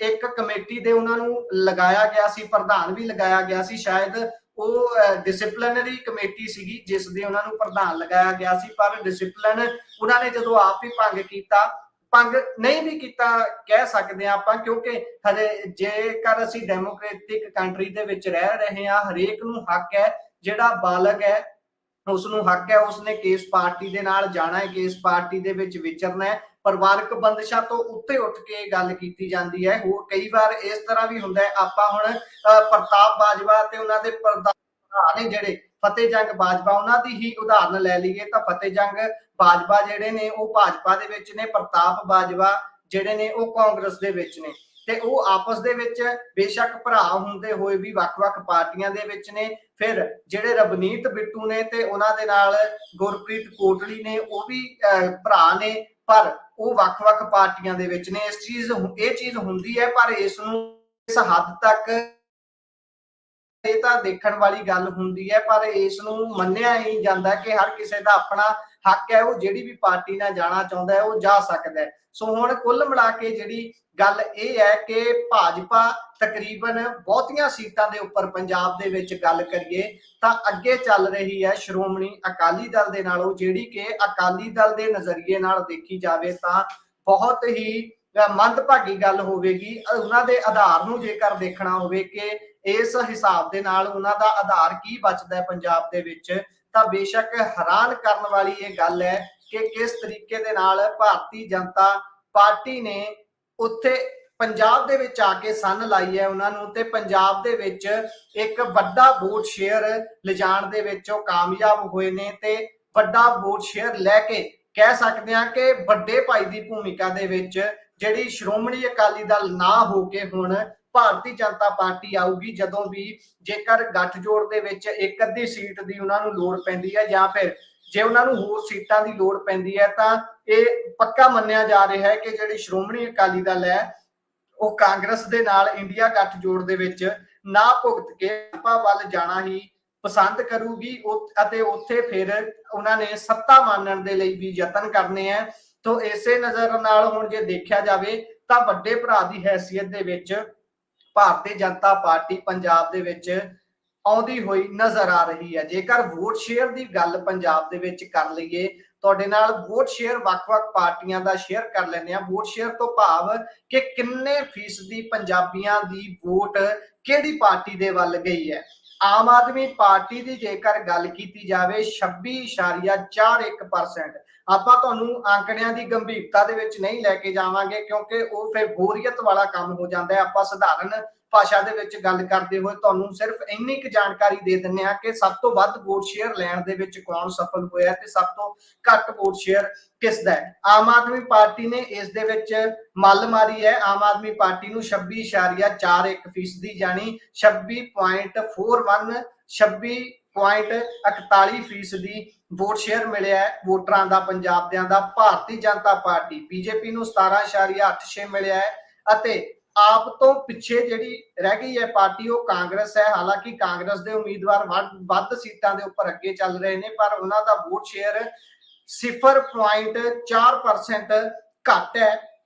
ਇੱਕ ਕਮੇਟੀ ਦੇ ਉਹਨਾਂ ਨੂੰ ਲਗਾਇਆ ਗਿਆ ਸੀ, ਪ੍ਰਧਾਨ ਵੀ ਲਗਾਇਆ ਗਿਆ ਸੀ, ਸ਼ਾਇਦ ਉਹ ਡਿਸਪਲਿਨਰੀ ਕਮੇਟੀ ਸੀਗੀ ਜਿਸ ਦੇ ਉਹਨਾਂ ਨੂੰ ਪ੍ਰਧਾਨ ਲਗਾਇਆ ਗਿਆ ਸੀ, ਪਰ ਡਿਸਪਲਿਨ ਉਹਨਾਂ ਨੇ ਜਦੋਂ ਆਪ ਹੀ ਭੰਗ ਕੀਤਾ, ਭੰਗ ਨਹੀਂ ਵੀ ਕੀਤਾ ਕਹਿ ਸਕਦੇ ਹਾਂ ਆਪਾਂ, ਕਿਉਂਕਿ ਹਰੇ ਜੇਕਰ ਅਸੀਂ ਡੈਮੋਕ੍ਰੈਟਿਕ ਕੰਟਰੀ ਦੇ ਵਿੱਚ ਰਹਿ ਰਹੇ ਹਾਂ, ਹਰੇਕ ਨੂੰ ਹੱਕ ਹੈ, ਜਿਹੜਾ ਬਾਲਗ ਹੈ ਉਸ ਨੂੰ ਹੱਕ ਹੈ, ਉਸਨੇ ਕਿਸ ਪਾਰਟੀ ਦੇ ਨਾਲ ਜਾਣਾ ਹੈ, ਕਿਸ ਪਾਰਟੀ ਦੇ ਵਿੱਚ ਵਿਚਰਨਾ ਹੈ। ਪਰਿਵਾਰਕ ਬੰਦਿਸ਼ਾਂ ਤੋਂ ਉੱਤੇ ਉੱਠ ਕੇ ਗੱਲ ਕੀਤੀ ਜਾਂਦੀ ਹੈ। ਹੋਰ ਕਈ ਵਾਰ ਇਸ ਤਰ੍ਹਾਂ ਵੀ ਹੁੰਦਾ ਹੈ, ਆਪਾਂ ਹੁਣ ਪ੍ਰਤਾਪ ਬਾਜਵਾ ਤੇ ਉਹਨਾਂ ਦੇ ਪ੍ਰਧਾਨ ਨੇ ਜਿਹੜੇ ਫਤਿਹ ਜੰਗ ਬਾਜਵਾ, ਉਹਨਾਂ ਦੀ ਹੀ ਉਦਾਹਰਨ ਲੈ ਲਈਏ ਤਾਂ ਫਤਿਹ ਜੰਗ ਬਾਜਵਾ ਜਿਹੜੇ ਨੇ ਉਹ ਭਾਜਪਾ ਦੇ ਵਿੱਚ ਨੇ, ਪ੍ਰਤਾਪ ਬਾਜਵਾ ਜਿਹੜੇ ਨੇ ਉਹ ਕਾਂਗਰਸ ਦੇ ਵਿੱਚ ਨੇ, ਤੇ ਉਹ ਆਪਸ ਦੇ ਵਿੱਚ ਬੇਸ਼ੱਕ ਭਰਾ ਹੁੰਦੇ ਹੋਏ ਵੀ ਵੱਖ-ਵੱਖ ਪਾਰਟੀਆਂ ਦੇ ਵਿੱਚ ਨੇ। ਫਿਰ ਜਿਹੜੇ ਰਵਨੀਤ ਬਿੱਟੂ ਨੇ ਤੇ ਉਹਨਾਂ ਦੇ ਨਾਲ ਗੁਰਪ੍ਰੀਤ ਕੋਟਲੀ ਨੇ, ਉਹ ਵੀ ਭਰਾ ਨੇ, ਪਰ ਉਹ ਵੱਖ-ਵੱਖ ਪਾਰਟੀਆਂ ਦੇ ਵਿੱਚ ਨੇ। ਇਹ ਚੀਜ਼ ਹੁੰਦੀ ਹੈ, ਪਰ ਇਸ ਨੂੰ ਇਸ ਹੱਦ ਤੱਕ ਇਹ ਤਾਂ ਦੇਖਣ ਵਾਲੀ ਗੱਲ ਹੁੰਦੀ ਹੈ, ਪਰ ਇਸ ਨੂੰ ਮੰਨਿਆ ਹੀ ਜਾਂਦਾ ਕਿ ਹਰ ਕਿਸੇ ਦਾ ਆਪਣਾ ਹੱਕ ਹੈ, ਉਹ ਜਿਹੜੀ ਵੀ ਪਾਰਟੀ ਨਾਲ ਜਾਣਾ ਚਾਹੁੰਦਾ ਹੈ ਉਹ ਜਾ ਸਕਦਾ ਹੈ। ਸੋ ਹੁਣ ਕੁੱਲ ਮਿਲਾ ਕੇ ਜਿਹੜੀ ਗੱਲ ਇਹ ਹੈ ਕਿ ਭਾਜਪਾ ਤਕਰੀਬਨ ਬਹੁਤੀਆਂ ਸੀਟਾਂ ਦੇ ਉੱਪਰ ਪੰਜਾਬ ਦੇ ਵਿੱਚ ਗੱਲ ਕਰੀਏ ਤਾਂ ਅੱਗੇ ਚੱਲ ਰਹੀ ਹੈ ਸ਼੍ਰੋਮਣੀ ਅਕਾਲੀ ਦਲ ਦੇ ਨਾਲੋਂ, ਜਿਹੜੀ ਕਿ ਅਕਾਲੀ ਦਲ ਦੇ ਨਜ਼ਰੀਏ ਨਾਲ ਦੇਖੀ ਜਾਵੇ ਤਾਂ ਬਹੁਤ ਹੀ ਮੰਦਭਾਗੀ ਗੱਲ ਹੋਵੇਗੀ। ਉਹਨਾਂ ਦੇ ਆਧਾਰ ਨੂੰ ਜੇਕਰ ਦੇਖਣਾ ਹੋਵੇ ਕਿ ਇਸ ਹਿਸਾਬ ਦੇ ਨਾਲ ਉਹਨਾਂ ਦਾ ਆਧਾਰ ਕੀ ਬਚਦਾ ਹੈ ਪੰਜਾਬ ਦੇ ਵਿੱਚ, ਤਾਂ ਬੇਸ਼ੱਕ ਹੈਰਾਨ ਕਰਨ ਵਾਲੀ ਇਹ ਗੱਲ ਹੈ ਕਿ ਕਿਸ ਤਰੀਕੇ ਦੇ ਨਾਲ ਭਾਰਤੀ ਜਨਤਾ ਪਾਰਟੀ ਨੇ ਉੱਥੇ ਪੰਜਾਬ ਦੇ ਵਿੱਚ ਆ ਕੇ ਸੰਨ ਲਾਈ ਹੈ ਉਹਨਾਂ ਨੂੰ, ਤੇ ਪੰਜਾਬ ਦੇ ਵਿੱਚ ਇੱਕ ਵੱਡਾ ਵੋਟ ਸ਼ੇਅਰ ਲਿਜਾਣ ਦੇ ਵਿੱਚ ਉਹ ਕਾਮਯਾਬ ਹੋਏ ਨੇ, ਤੇ ਵੱਡਾ ਵੋਟ ਸ਼ੇਅਰ ਲੈ ਕੇ ਕਹਿ ਸਕਦੇ ਹਾਂ ਕਿ ਵੱਡੇ ਭਾਈ ਦੀ ਭੂਮਿਕਾ ਦੇ ਵਿੱਚ ਜਿਹੜੀ ਸ਼੍ਰੋਮਣੀ ਅਕਾਲੀ ਦਲ ਨਾ ਹੋ ਕੇ ਹੁਣ ਭਾਰਤੀ ਜਨਤਾ ਪਾਰਟੀ ਆਊਗੀ, ਜਦੋਂ ਵੀ ਜੇਕਰ ਗੱਠਜੋੜ ਦੇ ਵਿੱਚ ਇੱਕ ਅੱਧੀ ਸੀਟ ਦੀ ਉਹਨਾਂ ਨੂੰ ਲੋੜ ਪੈਂਦੀ ਹੈ ਜਾਂ ਫਿਰ ਜੇ ਉਹਨਾਂ ਨੂੰ ਹੋਰ ਸੀਟਾਂ ਦੀ ਲੋੜ ਪੈਂਦੀ ਹੈ, ਤਾਂ ਇਹ ਪੱਕਾ ਮੰਨਿਆ ਜਾ ਰਿਹਾ ਹੈ ਕਿ ਜਿਹੜੀ ਸ਼੍ਰੋਮਣੀ ਅਕਾਲੀ ਦਲ ਹੈ ਉਹ ਕਾਂਗਰਸ ਦੇ ਨਾਲ ਇੰਡੀਆ ਗੱਠਜੋੜ ਦੇ ਵਿੱਚ ਨਾ ਭੁਗਤ ਕੇ ਭਾਜਪਾ ਵੱਲ ਜਾਣਾ ਹੀ ਪਸੰਦ ਕਰੂਗੀ, ਅਤੇ ਉੱਥੇ ਫਿਰ ਉਹਨਾਂ ਨੇ ਸੱਤਾ ਮਾਨਣ ਦੇ ਲਈ ਵੀ ਯਤਨ ਕਰਨੇ ਆ। ਤੋਂ ਇਸੇ ਨਜ਼ਰ ਨਾਲ ਹੁਣ ਜੇ ਦੇਖਿਆ ਜਾਵੇ ਤਾਂ ਵੱਡੇ ਭਰਾ ਦੀ ਹੈਸੀਅਤ ਦੇ ਵਿੱਚ ਭਾਰਤੀ ਜਨਤਾ ਪਾਰਟੀ ਪੰਜਾਬ ਦੇ ਵਿੱਚ ਆਉਂਦੀ ਹੋਈ ਨਜ਼ਰ ਆ ਰਹੀ ਹੈ। ਜੇਕਰ ਵੋਟ ਸ਼ੇਅਰ ਦੀ ਗੱਲ ਪੰਜਾਬ ਦੇ ਵਿੱਚ ਕਰ ਲਈਏ, ਤੁਹਾਡੇ ਨਾਲ ਵੋਟ ਸ਼ੇਅਰ ਵੱਖ-ਵੱਖ ਪਾਰਟੀਆਂ ਦਾ ਸ਼ੇਅਰ ਕਰ ਲੈਂਦੇ ਆ। ਵੋਟ ਸ਼ੇਅਰ ਤੋਂ ਭਾਵ ਕਿ ਕਿੰਨੇ ਫੀਸਦੀ ਪੰਜਾਬੀਆਂ ਦੀ ਵੋਟ ਕਿਹੜੀ ਪਾਰਟੀ ਦੇ ਵੱਲ ਗਈ ਹੈ। ਆਮ ਆਦਮੀ ਪਾਰਟੀ ਦੀ ਜੇਕਰ ਗੱਲ ਕੀਤੀ ਜਾਵੇ 26.41%। ਆਪਾਂ ਤੁਹਾਨੂੰ ਆંકੜਿਆਂ ਦੀ ਗੰਭੀਰਤਾ ਦੇ ਵਿੱਚ ਨਹੀਂ ਲੈ ਕੇ ਜਾਵਾਂਗੇ, ਕਿਉਂਕਿ ਉਹ ਫਿਰ ਬੋਰੀਅਤ ਵਾਲਾ ਕੰਮ ਹੋ ਜਾਂਦਾ ਹੈ। ਆਪਾਂ ਸਧਾਰਨ ਭਾਸ਼ਾ ਦੇ ਵਿੱਚ ਗੱਲ ਕਰਦੇ ਹੋਏ ਤੁਹਾਨੂੰ ਸਿਰਫ ਇੰਨੀ ਕੁ ਜਾਣਕਾਰੀ ਦੇ ਦਿੰਦੇ ਆ ਕਿ ਸਭ ਤੋਂ ਵੱਧ ਵੋਟ ਸ਼ੇਅਰ ਲੈਣ ਦੇ ਵਿੱਚ ਕੌਣ ਸਫਲ ਹੋਇਆ ਤੇ ਸਭ ਤੋਂ ਘੱਟ ਵੋਟ ਸ਼ੇਅਰ ਕਿਸ ਦਾ ਹੈ। ਆਮ ਆਦਮੀ ਪਾਰਟੀ ਨੇ ਇਸ ਦੇ ਵਿੱਚ ਮੱਲ ਮਾਰੀ ਹੈ। ਆਮ ਆਦਮੀ ਪਾਰਟੀ ਨੂੰ 26.41% ਜਾਨੀ 26.41 26.41% ਵੋਟ ਸ਼ੇਅਰ ਮਿਲਿਆ ਹੈ ਵੋਟਰਾਂ ਦਾ ਪੰਜਾਬ ਦਿਆਂ ਦਾ। ਭਾਰਤੀ ਜਨਤਾ ਪਾਰਟੀ ਬੀਜੇਪੀ ਨੂੰ 17.86 ਮਿਲਿਆ ਹੈ, ਅਤੇ ਆਪ ਤੋਂ ਪਿੱਛੇ ਜਿਹੜੀ ਰਹਿ ਗਈ ਹੈ ਪਾਰਟੀ ਉਹ ਕਾਂਗਰਸ ਹੈ। ਹਾਲਾਂਕਿ ਕਾਂਗਰਸ ਦੇ ਉਮੀਦਵਾਰ ਵੱਧ ਸੀਟਾਂ ਦੇ ਉੱਪਰ ਅੱਗੇ ਚੱਲ ਰਹੇ ਨੇ, ਪਰ ਉਹਨਾਂ ਦਾ ਵੋਟ ਸ਼ੇਅਰ 0.4% ਘੱਟ ਹੈ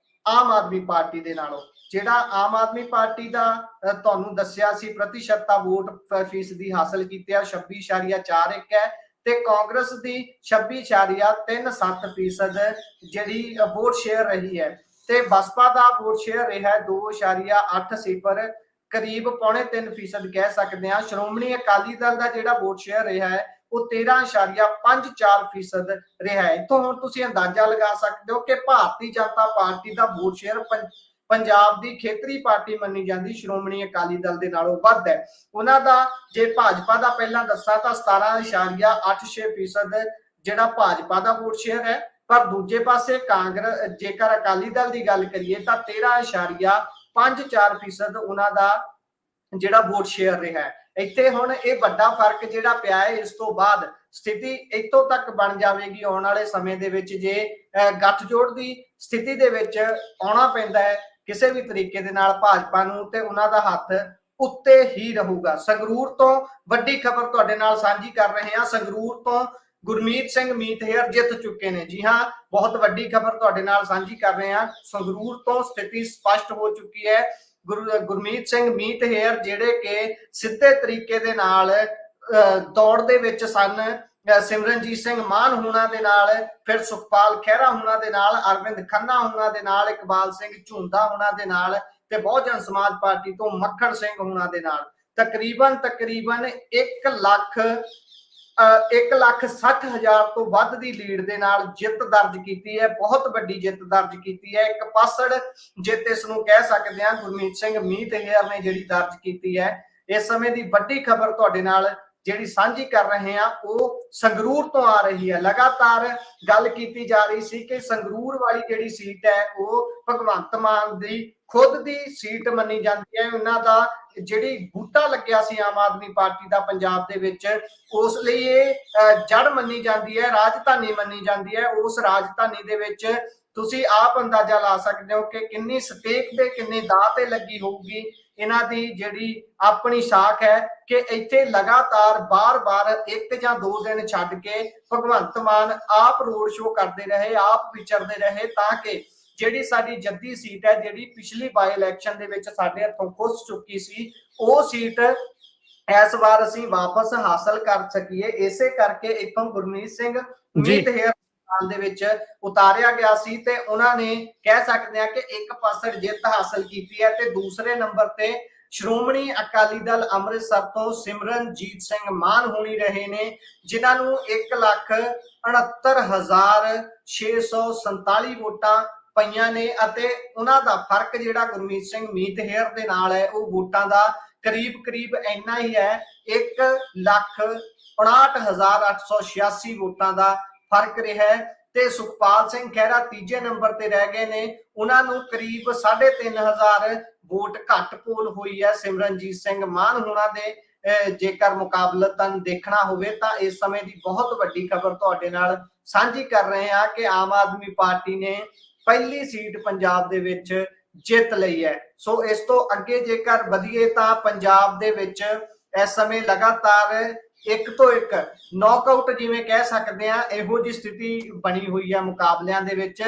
ਆਮ ਆਦਮੀ ਪਾਰਟੀ ਦੇ ਨਾਲੋਂ। ਜਿਹੜਾ ਆਮ ਆਦਮੀ ਪਾਰਟੀ ਦਾ ਤੁਹਾਨੂੰ ਦੱਸਿਆ ਸੀ ਪ੍ਰਤੀਸ਼ਤਤਾ ਵੋਟ ਫੀਸਦੀ ਹਾਸਲ ਕੀਤੀ ਹੈ 26.41 ਹੈ, ਤੇ ਕਾਂਗਰਸ ਦੀ 26.37% ਜਿਹੜੀ ਵੋਟ ਸ਼ੇਅਰ ਰਹੀ ਹੈ, ਤੇ ਬਸਪਾ ਦਾ ਵੋਟ ਸ਼ੇਅਰ ਰਿਹਾ 2.80 ਕਰੀਬ 3.25% ਕਹਿ ਸਕਦੇ ਹਾਂ। ਸ਼੍ਰੋਮਣੀ ਅਕਾਲੀ ਦਲ ਦਾ ਜਿਹੜਾ ਵੋਟ ਸ਼ੇਅਰ ਰਿਹਾ ਹੈ ਉਹ 13.54% ਰਿਹਾ ਹੈ। ਇੱਥੋਂ ਹੁਣ ਤੁਸੀਂ ਅੰਦਾਜ਼ਾ ਲਗਾ ਸਕਦੇ ਹੋ ਕਿ ਭਾਰਤੀ ਜਨਤਾ ਪਾਰਟੀ ਦਾ ਵੋਟ ਸ਼ੇਅਰ ਪੰਜਾਬ ਦੀ ਖੇਤਰੀ ਪਾਰਟੀ ਮੰਨੀ ਜਾਂਦੀ ਸ਼੍ਰੋਮਣੀ ਅਕਾਲੀ ਦਲ ਦੇ ਨਾਲੋਂ ਵੱਧ ਹੈ। ਉਹਨਾਂ ਦਾ ਜੇ ਭਾਜਪਾ ਦਾ ਪਹਿਲਾਂ ਦੱਸਾਂ ਤਾਂ 17.86% ਜਿਹੜਾ ਭਾਜਪਾ ਦਾ ਵੋਟ ਸ਼ੇਅਰ ਹੈ, ਪਰ ਦੂਜੇ ਪਾਸੇ ਕਾਂਗਰਸ ਜੇਕਰ ਅਕਾਲੀ ਦਲ ਦੀ ਗੱਲ ਕਰੀਏ ਤਾਂ 13.54% ਉਹਨਾਂ ਦਾ ਜਿਹੜਾ ਵੋਟ ਸ਼ੇਅਰ ਰਿਹਾ ਹੈ। ਇੱਥੇ ਹੁਣ ਇਹ ਵੱਡਾ ਫਰਕ ਜਿਹੜਾ ਪਿਆ ਹੈ, ਇਸ ਤੋਂ ਬਾਅਦ ਸਥਿਤੀ ਇੱਥੋਂ ਤੱਕ ਬਣ ਜਾਵੇਗੀ ਆਉਣ ਵਾਲੇ ਸਮੇਂ ਦੇ ਵਿੱਚ। ਜੇ ਗੱਠਜੋੜ ਦੀ ਸਥਿਤੀ ਦੇ ਵਿੱਚ ਆਉਣਾ ਪੈਂਦਾ ਹੈ ਕਿਸੇ ਵੀ ਤਰੀਕੇ ਦੇ ਨਾਲ ਭਾਜਪਾ ਨੂੰ, ਤੇ ਉਹਨਾਂ ਦਾ ਹੱਥ ਉੱਤੇ ਹੀ ਰਹੂਗਾ। ਸੰਗਰੂਰ ਤੋਂ ਵੱਡੀ ਖਬਰ ਤੁਹਾਡੇ ਨਾਲ ਸਾਂਝੀ ਕਰ ਰਹੇ ਹਾਂ। ਸੰਗਰੂਰ ਤੋਂ ਗੁਰਮੀਤ ਸਿੰਘ ਮੀਤਹੇਅਰ ਜਿੱਤ ਚੁੱਕੇ ਨੇ। ਜੀ ਹਾਂ, ਬਹੁਤ ਵੱਡੀ ਖਬਰ ਤੁਹਾਡੇ ਨਾਲ ਸਾਂਝੀ ਕਰ ਰਹੇ ਹਾਂ। ਸੰਗਰੂਰ ਤੋਂ ਸਥਿਤੀ ਸਪਸ਼ਟ ਹੋ ਚੁੱਕੀ ਹੈ। ਗੁਰਮੀਤ ਸਿੰਘ ਮੀਤਹੇਅਰ ਜਿਹੜੇ ਕਿ ਸਿੱਧੇ ਤਰੀਕੇ ਦੇ ਨਾਲ ਦੌੜ ਦੇ ਵਿੱਚ ਸਨ, ਸਿਮਰਨਜੀਤ ਸਿੰਘ ਮਾਨ ਹੋਣਾ ਦੇ ਨਾਲ, ਫਿਰ ਸੁਖਪਾਲ ਖਹਿਰਾ ਹੋਣਾ ਦੇ ਨਾਲ, ਅਰਵਿੰਦ ਖੰਨਾ ਹੋਣਾ ਦੇ ਨਾਲ, ਇਕਬਾਲ ਸਿੰਘ ਝੁੰਦਾ ਹੋਣਾ ਦੇ ਨਾਲ ਤੇ ਬਹੁਜਨ ਸਮਾਜ ਪਾਰਟੀ ਤੋਂ ਮੱਖਣ ਸਿੰਘ ਹੋਣਾ ਦੇ ਨਾਲ ਤਕਰੀਬਨ 1,60,000 ਤੋਂ ਵੱਧ ਦੀ ਲੀਡ ਦੇ ਨਾਲ ਜਿੱਤ ਦਰਜ ਕੀਤੀ ਹੈ। ਬਹੁਤ ਵੱਡੀ ਜਿੱਤ ਦਰਜ ਕੀਤੀ ਹੈ। ਇੱਕ ਪਾਸੜ ਜਿੱਤ ਇਸ ਨੂੰ ਕਹਿ ਸਕਦੇ ਹਾਂ ਗੁਰਮੀਤ ਸਿੰਘ ਮੀਤਹੇਅਰ ਨੇ ਜਿਹੜੀ ਦਰਜ ਕੀਤੀ ਹੈ। ਇਸ ਸਮੇਂ ਦੀ ਵੱਡੀ ਖਬਰ ਤੁਹਾਡੇ ਨਾਲ ਜਿਹੜੀ ਸਾਂਝੀ ਕਰ ਰਹੇ ਹਾਂ ਉਹ ਸੰਗਰੂਰ ਤੋਂ ਆ ਰਹੀ ਹੈ। ਲਗਾਤਾਰ ਗੱਲ ਕੀਤੀ ਜਾ ਰਹੀ ਸੀ ਕਿ ਸੰਗਰੂਰ ਵਾਲੀ ਜਿਹੜੀ ਸੀਟ ਹੈ ਉਹ ਭਗਵੰਤ ਮਾਨ ਦੀ ਖੁਦ ਦੀ ਸੀਟ ਮੰਨੀ ਜਾਂਦੀ ਹੈ। ਉਹਨਾਂ ਦਾ ਜਿਹੜੀ ਬੂਟਾ ਲੱਗਿਆ ਸੀ ਆਮ ਆਦਮੀ ਪਾਰਟੀ ਦਾ ਪੰਜਾਬ ਦੇ ਵਿੱਚ, ਉਸ ਲਈ ਇਹ ਜੜ ਮੰਨੀ ਜਾਂਦੀ ਹੈ, ਰਾਜਧਾਨੀ ਮੰਨੀ ਜਾਂਦੀ ਹੈ। ਉਸ ਰਾਜਧਾਨੀ ਦੇ ਵਿੱਚ ਤੁਸੀਂ ਆਪ ਅੰਦਾਜ਼ਾ ਲਾ ਸਕਦੇ ਹੋ ਕਿ ਕਿੰਨੀ ਸਟੇਕ ਤੇ ਕਿੰਨੇ ਦਾਅ ਤੇ ਲੱਗੀ ਹੋਊਗੀ ਇਹਨਾਂ ਦੀ ਜਿਹੜੀ ਆਪਣੀ ਸਾਖ ਹੈ ਕਿ ਇੱਥੇ ਲਗਾਤਾਰ ਬਾਰ-ਬਾਰ 1 ਜਾਂ 2 ਦਿਨ ਛੱਡ ਕੇ ਭਗਵੰਤ ਮਾਨ ਆਪ ਰੋਡ ਸ਼ੋਅ ਕਰਦੇ ਰਹੇ, ਆਪ ਵਿਚਰਦੇ ਰਹੇ ਤਾਂ ਕਿ ਜਿਹੜੀ ਸਾਡੀ ਜੱਦੀ ਸੀਟ ਹੈ, ਜਿਹੜੀ ਪਿਛਲੀ ਬਾਈ ਇਲੈਕਸ਼ਨ ਦੇ ਵਿੱਚ ਸਾਡੇ ਹੱਥੋਂ ਖੁੱਸ ਚੁੱਕੀ ਸੀ, ਉਹ ਸੀਟ ਇਸ ਵਾਰ ਅਸੀਂ ਵਾਪਸ ਹਾਸਲ ਕਰ ਸਕੀਏ। ਇਸੇ ਕਰਕੇ ਇੱਥੋਂ ਗੁਰਮੀਤ ਸਿੰਘ ਮੀਤਹੇਅਰ ਦੇ ਵਿੱਚ ਉਤਾਰਿਆ ਗਿਆ ਸੀ ਤੇ ਉਹਨਾਂ ਨੇ ਕਹਿ ਸਕਦੇ ਆ ਕਿ ਇੱਕ ਪਾਸੇ ਜਿੱਤ ਹਾਸਲ ਕੀਤੀ ਹੈ ਤੇ ਦੂਸਰੇ ਨੰਬਰ ਤੇ ਸ਼੍ਰੋਮਣੀ ਅਕਾਲੀ ਦਲ ਅੰਮ੍ਰਿਤਸਰ ਤੋਂ ਸਿਮਰਨਜੀਤ ਸਿੰਘ ਮਾਨ ਹੋਣੀ ਰਹੇ ਨੇ, ਜਿਨ੍ਹਾਂ ਨੂੰ 1,69,647 ਵੋਟਾਂ ਪਈਆਂ ਨੇ ਅਤੇ ਉਹਨਾਂ ਦਾ ਫਰਕ ਜਿਹੜਾ ਗੁਰਮੀਤ ਸਿੰਘ ਮੀਤਹੇਅਰ ਦੇ ਨਾਲ ਹੈ ਉਹ ਵੋਟਾਂ ਦਾ ਕਰੀਬ ਇੰਨਾ ਹੀ ਹੈ। 1,59,886 ਵੋਟਾਂ ਦਾ ਫਰਕ ਰਿਹਾ ਹੈ ਤੇ ਸੁਖਪਾਲ ਸਿੰਘ ਖਹਿਰਾ ਤੀਜੇ ਨੰਬਰ ਤੇ ਰਹਿ ਗਏ ਨੇ। ਉਹਨਾਂ ਨੂੰ ਕਰੀਬ 3,500 ਵੋਟ ਘੱਟ ਪੋਲ ਹੋਈ ਹੈ ਸਿਮਰਨਜੀਤ ਸਿੰਘ ਮਾਨ ਹੋਣਾ ਦੇ। ਜੇਕਰ ਮੁਕਾਬਲਤਨ ਦੇਖਣਾ ਹੋਵੇ ਤਾਂ ਇਸ ਸਮੇਂ ਦੀ ਬਹੁਤ ਵੱਡੀ ਖਬਰ ਤੁਹਾਡੇ ਨਾਲ ਸਾਂਝੀ ਕਰ ਰਹੇ ਹਾਂ ਕਿ ਆਮ ਆਦਮੀ ਪਾਰਟੀ ਨੇ ਪਹਿਲੀ ਸੀਟ ਪੰਜਾਬ ਦੇ ਵਿੱਚ ਜਿੱਤ ਲਈ ਹੈ। ਸੋ ਇਸ ਤੋਂ ਅੱਗੇ ਜੇਕਰ ਵਧੀਏ ਤਾਂ ਪੰਜਾਬ ਦੇ ਵਿੱਚ ਇਸ ਸਮੇਂ ਲਗਾਤਾਰ ਇੱਕ ਤੋਂ ਇੱਕ ਨੌਕਆਊਟ ਜਿਵੇਂ ਕਹਿ ਸਕਦੇ ਆ ਇਹੋ ਜਿਹੀ ਸਥਿਤੀ ਬਣੀ ਹੋਈ ਹੈ ਮੁਕਾਬਲਿਆਂ ਦੇ ਵਿੱਚ।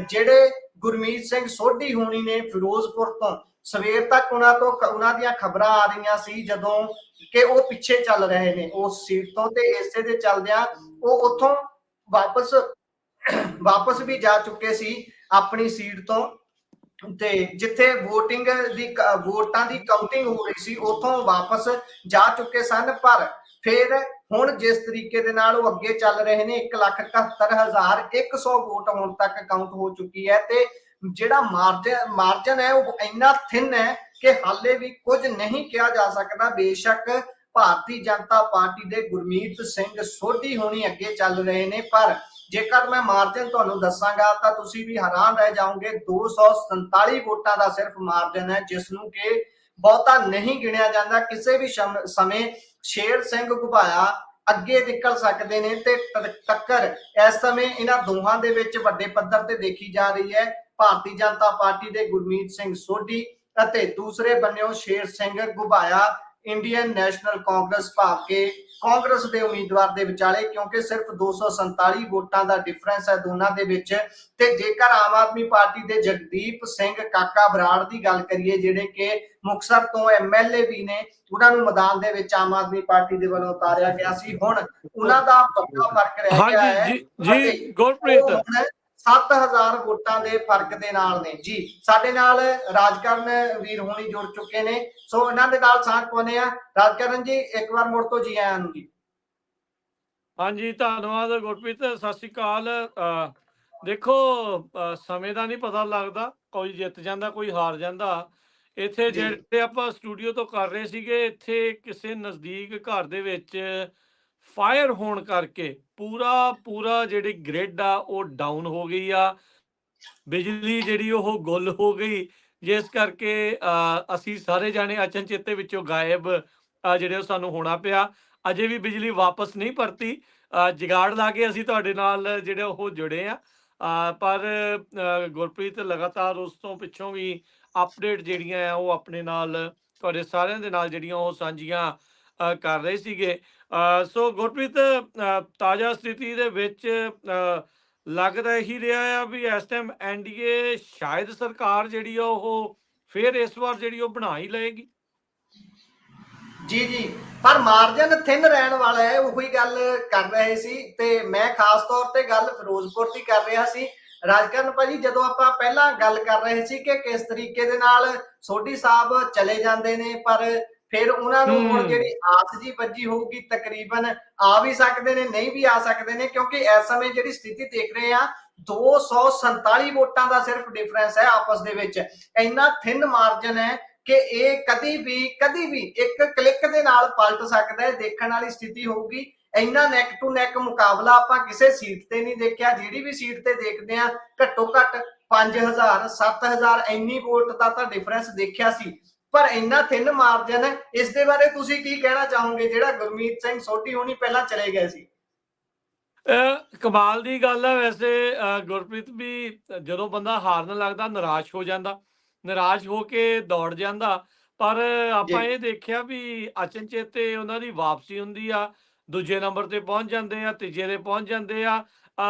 ਜਿਹੜੇ ਗੁਰਮੀਤ ਸਿੰਘ ਸੋਢੀ ਹੋਣੀ ਨੇ ਫਿਰੋਜ਼ਪੁਰ ਤੋਂ, ਸਵੇਰ ਤੱਕ ਉਹਨਾਂ ਦੀਆਂ ਖਬਰਾਂ ਆ ਰਹੀਆਂ ਸੀ ਜਦੋਂ ਕਿ ਉਹ ਪਿੱਛੇ ਚੱਲ ਰਹੇ ਨੇ ਉਸ ਸੀਟ ਤੋਂ ਤੇ ਇਸੇ ਦੇ ਚੱਲਦਿਆਂ ਉਹ ਉੱਥੋਂ ਵਾਪਸ ਵੀ ਜਾ ਚੁੱਕੇ ਸੀ ਆਪਣੀ ਸੀਟ ਤੋਂ ਤੇ ਜਿੱਥੇ ਵੋਟਾਂ ਦੀ ਕਾਊਂਟਿੰਗ ਹੋ ਰਹੀ ਸੀ ਉੱਥੋਂ ਵਾਪਸ ਜਾ ਚੁੱਕੇ ਸਨ। ਪਰ ਫਿਰ ਹੁਣ ਜਿਸ ਤਰੀਕੇ ਦੇ ਨਾਲ ਉਹ ਅੱਗੇ ਚੱਲ ਰਹੇ ਨੇ 1,71,100 ਵੋਟ ਹੁਣ ਤੱਕ ਕਾਊਂਟ ਹੋ ਚੁੱਕੀ ਹੈ ਤੇ ਜਿਹੜਾ ਮਾਰਜਨ ਹੈ ਉਹ ਇੰਨਾ ਥਿਨ ਹੈ ਕਿ ਹਾਲੇ ਵੀ ਕੁਝ ਨਹੀਂ ਕਿਹਾ ਜਾ ਸਕਦਾ। ਬੇਸ਼ੱਕ ਭਾਰਤੀ ਜਨਤਾ ਪਾਰਟੀ ਦੇ ਗੁਰਮੀਤ ਸਿੰਘ ਸੋਢੀ ਹੋਣੀ ਅੱਗੇ ਚੱਲ ਰਹੇ ਨੇ, ਪਰ ਜੇਕਰ ਮੈਂ ਮਾਰਜਨ ਤੁਹਾਨੂੰ ਦੱਸਾਂਗਾ ਤਾਂ ਤੁਸੀਂ ਵੀ ਹੈਰਾਨ ਰਹਿ ਜਾਓਗੇ। 247 ਵੋਟਾਂ ਦਾ ਸਿਰਫ ਮਾਰਜਨ ਹੈ, ਜਿਸ ਨੂੰ ਕਿ ਬਹੁਤਾ ਨਹੀਂ ਗਿਣਿਆ ਜਾਂਦਾ। ਕਿਸੇ ਵੀ ਸਮੇਂ ਸ਼ੇਰ ਸਿੰਘ ਘੁਬਾਇਆ ਅੱਗੇ ਨਿਕਲ ਸਕਦੇ ਨੇ ਤੇ ਟੱਕਰ ਇਸ ਸਮੇਂ ਇਹਨਾਂ ਦੋਹਾਂ ਦੇ ਵਿੱਚ ਵੱਡੇ ਪੱਧਰ ਤੇ ਦੇਖੀ ਜਾ ਰਹੀ ਹੈ। ਭਾਰਤੀ ਜਨਤਾ ਪਾਰਟੀ ਦੇ ਗੁਰਮੀਤ ਸਿੰਘ ਸੋਢੀ ਅਤੇ ਦੂਸਰੇ ਬੰਨਿਓ ਸ਼ੇਰ ਸਿੰਘ ਘੁਬਾਇਆ ਇੰਡੀਅਨ ਨੈਸ਼ਨਲ ਕਾਂਗਰਸ ਭਾਵ ਕੇ ਕਾਂਗਰਸ ਦੇ ਉਮੀਦਵਾਰ ਦੇ ਵਿਚਾਲੇ, ਕਿਉਂਕਿ ਸਿਰਫ 247 ਵੋਟਾਂ ਦਾ ਡਿਫਰੈਂਸ ਹੈ ਦੋਨਾਂ ਦੇ ਵਿੱਚ। ਤੇ ਜੇਕਰ ਆਮ ਆਦਮੀ ਪਾਰਟੀ ਦੇ ਜਗਦੀਪ ਸਿੰਘ ਕਾਕਾ ਬਰਾੜ ਦੀ ਗੱਲ ਕਰੀਏ ਜਿਹੜੇ ਕਿ ਮੁਕਤਸਰ ਤੋਂ MLA ਵੀ ਨੇ, ਉਹਨਾਂ ਨੂੰ ਮੈਦਾਨ ਦੇ ਵਿੱਚ ਆਮ ਆਦਮੀ ਪਾਰਟੀ ਦੇ ਵੱਲੋਂ ਉਤਾਰਿਆ ਗਿਆ ਸੀ। ਹੁਣ ਉਹਨਾਂ ਦਾ ਵੱਡਾ ਫਰਕ ਰਹਿ ਗਿਆ ਹੈ ਜੀ ਗੁਰਪ੍ਰੀਤ 7,000 ਵੋਟਾਂ ਦੇ ਫਰਕ ਦੇ ਨਾਲ ਨੇ। ਜੀ ਸਾਡੇ ਨਾਲ ਰਾਜਕਰਨ ਵੀਰ ਹੋਣੀ ਜੁੜ ਚੁੱਕੇ ਨੇ, ਸੋ ਇਹਨਾਂ ਦੇ ਨਾਲ ਸਾਂਝ ਪਾਉਂਦੇ ਆ। ਰਾਜਕਰਨ ਜੀ ਇੱਕ ਵਾਰ ਮੁੜ ਤੋਂ ਜੀ ਆਇਆਂ ਨੂੰ ਜੀ। ਹਾਂਜੀ ਧੰਨਵਾਦ ਗੁਰਪ੍ਰੀਤ, ਸਤਿ ਸ਼੍ਰੀ ਅਕਾਲ। ਦੇਖੋ ਸਮੇਂ ਦਾ ਨਹੀਂ ਪਤਾ ਲੱਗਦਾ, ਕੋਈ ਜਿੱਤ ਜਾਂਦਾ ਕੋਈ ਹਾਰ ਜਾਂਦਾ। ਇੱਥੇ ਜਿਹੜੇ ਆਪਾਂ ਸਟੂਡੀਓ ਤੋਂ ਕਰ ਰਹੇ ਸੀਗੇ, ਇੱਥੇ ਕਿਸੇ ਨਜ਼ਦੀਕ ਘਰ ਦੇ ਵਿੱਚ ਫਾਇਰ ਹੋਣ ਕਰਕੇ ਪੂਰਾ ਜਿਹੜੀ ਗ੍ਰਿਡ ਆ ਉਹ ਡਾਊਨ ਹੋ ਗਈ ਆ, ਬਿਜਲੀ ਜਿਹੜੀ ਉਹ ਗੁੱਲ ਹੋ ਗਈ, ਜਿਸ ਕਰਕੇ ਅਸੀਂ ਸਾਰੇ ਜਾਣੇ ਅਚਨਚੇਤੇ ਵਿੱਚੋਂ ਗਾਇਬ ਜਿਹੜੇ ਉਹ ਸਾਨੂੰ ਹੋਣਾ ਪਿਆ। ਅਜੇ ਵੀ ਬਿਜਲੀ ਵਾਪਸ ਨਹੀਂ ਪਰਤੀ, ਜੁਗਾੜ ਲਾ ਕੇ ਅਸੀਂ ਤੁਹਾਡੇ ਨਾਲ ਜਿਹੜੇ ਉਹ ਜੁੜੇ ਆ। ਪਰ ਗੁਰਪ੍ਰੀਤ ਲਗਾਤਾਰ ਉਸ ਤੋਂ ਪਿੱਛੋਂ ਵੀ ਅਪਡੇਟ ਜਿਹੜੀਆਂ ਆ ਉਹ ਆਪਣੇ ਨਾਲ ਤੁਹਾਡੇ ਸਾਰਿਆਂ ਦੇ ਨਾਲ ਜਿਹੜੀਆਂ ਉਹ ਸਾਂਝੀਆਂ ਕਰ ਰਹੇ ਸੀਗੇ। ਸੋ ਗੁਰਪ੍ਰੀਤ, ਤਾਜ਼ਾ ਸਥਿਤੀ ਦੇ ਵਿੱਚ ਲੱਗਦਾ ਇਹੀ ਰਿਹਾ ਆ ਵੀ ਇਸ ਟਾਈਮ ਐਨਡੀਏ ਸ਼ਾਇਦ ਸਰਕਾਰ ਜਿਹੜੀ ਆ ਉਹ ਫਿਰ ਇਸ ਵਾਰ ਜਿਹੜੀ ਉਹ ਬਣਾ ਹੀ ਲਏਗੀ। ਜੀ ਪਰ ਮਾਰਜਨ ਥਿਨ ਰਹਿਣ ਵਾਲਾ ਹੈ, ਉਹੀ ਗੱਲ ਕਰ ਰਹੇ ਸੀ ਤੇ ਮੈਂ ਖਾਸ ਤੌਰ ਤੇ ਗੱਲ ਫਿਰੋਜ਼ਪੁਰ ਦੀ ਕਰ ਰਿਹਾ ਸੀ। ਰਾਜਕਰਨ ਭਾਜੀ, ਜਦੋਂ ਆਪਾਂ ਪਹਿਲਾਂ ਗੱਲ ਕਰ ਰਹੇ ਸੀ ਕਿ ਕਿਸ ਤਰੀਕੇ ਦੇ ਨਾਲ ਸੋਢੀ ਸਾਹਿਬ ਚਲੇ ਜਾਂਦੇ ਨੇ, ਪਰ ਫਿਰ ਉਹਨਾਂ ਨੂੰ ਹੁਣ ਜਿਹੜੀ ਆਸ ਜੀ ਵੱਜੀ ਹੋਊਗੀ, ਤਕਰੀਬਨ ਆ ਵੀ ਸਕਦੇ ਨੇ, ਨਹੀਂ ਵੀ ਆ ਸਕਦੇ ਨੇ, ਕਿਉਂਕਿ ਇਸ ਸਮੇਂ ਜਿਹੜੀ ਸਥਿਤੀ ਦੇਖ ਰਹੇ ਆ 247 ਵੋਟਾਂ ਦਾ ਸਿਰਫ ਡਿਫਰੈਂਸ ਹੈ ਆਪਸ ਦੇ ਵਿੱਚ। ਇੰਨਾ ਥਿਨ ਮਾਰਜਨ ਹੈ ਕਿ ਇਹ ਕਦੀ ਵੀ ਇੱਕ ਕਲਿੱਕ ਦੇ ਨਾਲ ਪਲਟ ਸਕਦਾ ਹੈ। ਦੇਖਣ ਵਾਲੀ ਸਥਿਤੀ ਹੋਊਗੀ। ਇੰਨਾ ਨੈਕ ਟੂ ਨੈਕ ਮੁਕਾਬਲਾ ਆਪਾਂ ਕਿਸੇ ਸੀਟ ਤੇ ਨਹੀਂ ਦੇਖਿਆ। ਜਿਹੜੀ ਵੀ ਸੀਟ ਤੇ ਦੇਖਦੇ ਆ ਘੱਟੋ ਘੱਟ 5000 7000 ਇੰਨੀ ਵੋਟ ਦਾ ਤਾਂ ਡਿਫਰੈਂਸ ਦੇਖਿਆ ਸੀ, ਪਰ ਇੰਨਾ ਥਿਨ ਮਾਰਜਨ ਹੈ। ਇਸ ਦੇ ਬਾਰੇ ਤੁਸੀਂ ਕੀ ਕਹਿਣਾ ਚਾਹੋਗੇ, ਜਿਹੜਾ ਗੁਰਮੀਤ ਸਿੰਘ ਸੋਢੀ ਹੋਣੀ ਪਹਿਲਾਂ ਚਲੇ ਗਏ ਸੀ? ਕਮਾਲ ਦੀ ਗੱਲ ਹੈ ਵੈਸੇ ਗੁਰਪ੍ਰੀਤ, ਵੀ ਜਦੋਂ ਬੰਦਾ ਹਾਰਨ ਲੱਗਦਾ ਨਿਰਾਸ਼ ਹੋ ਜਾਂਦਾ, ਨਿਰਾਸ਼ ਹੋ ਕੇ ਦੌੜ ਜਾਂਦਾ, ਪਰ ਆਪਾਂ ਇਹ ਦੇਖਿਆ ਵੀ ਅਚਨਚੇਤੇ ਉਹਨਾਂ ਦੀ ਵਾਪਸੀ ਹੁੰਦੀ ਆ, ਦੂਜੇ ਨੰਬਰ ਤੇ ਪਹੁੰਚ ਜਾਂਦੇ ਆ, ਤੀਜੇ ਤੇ ਪਹੁੰਚ ਜਾਂਦੇ ਆ,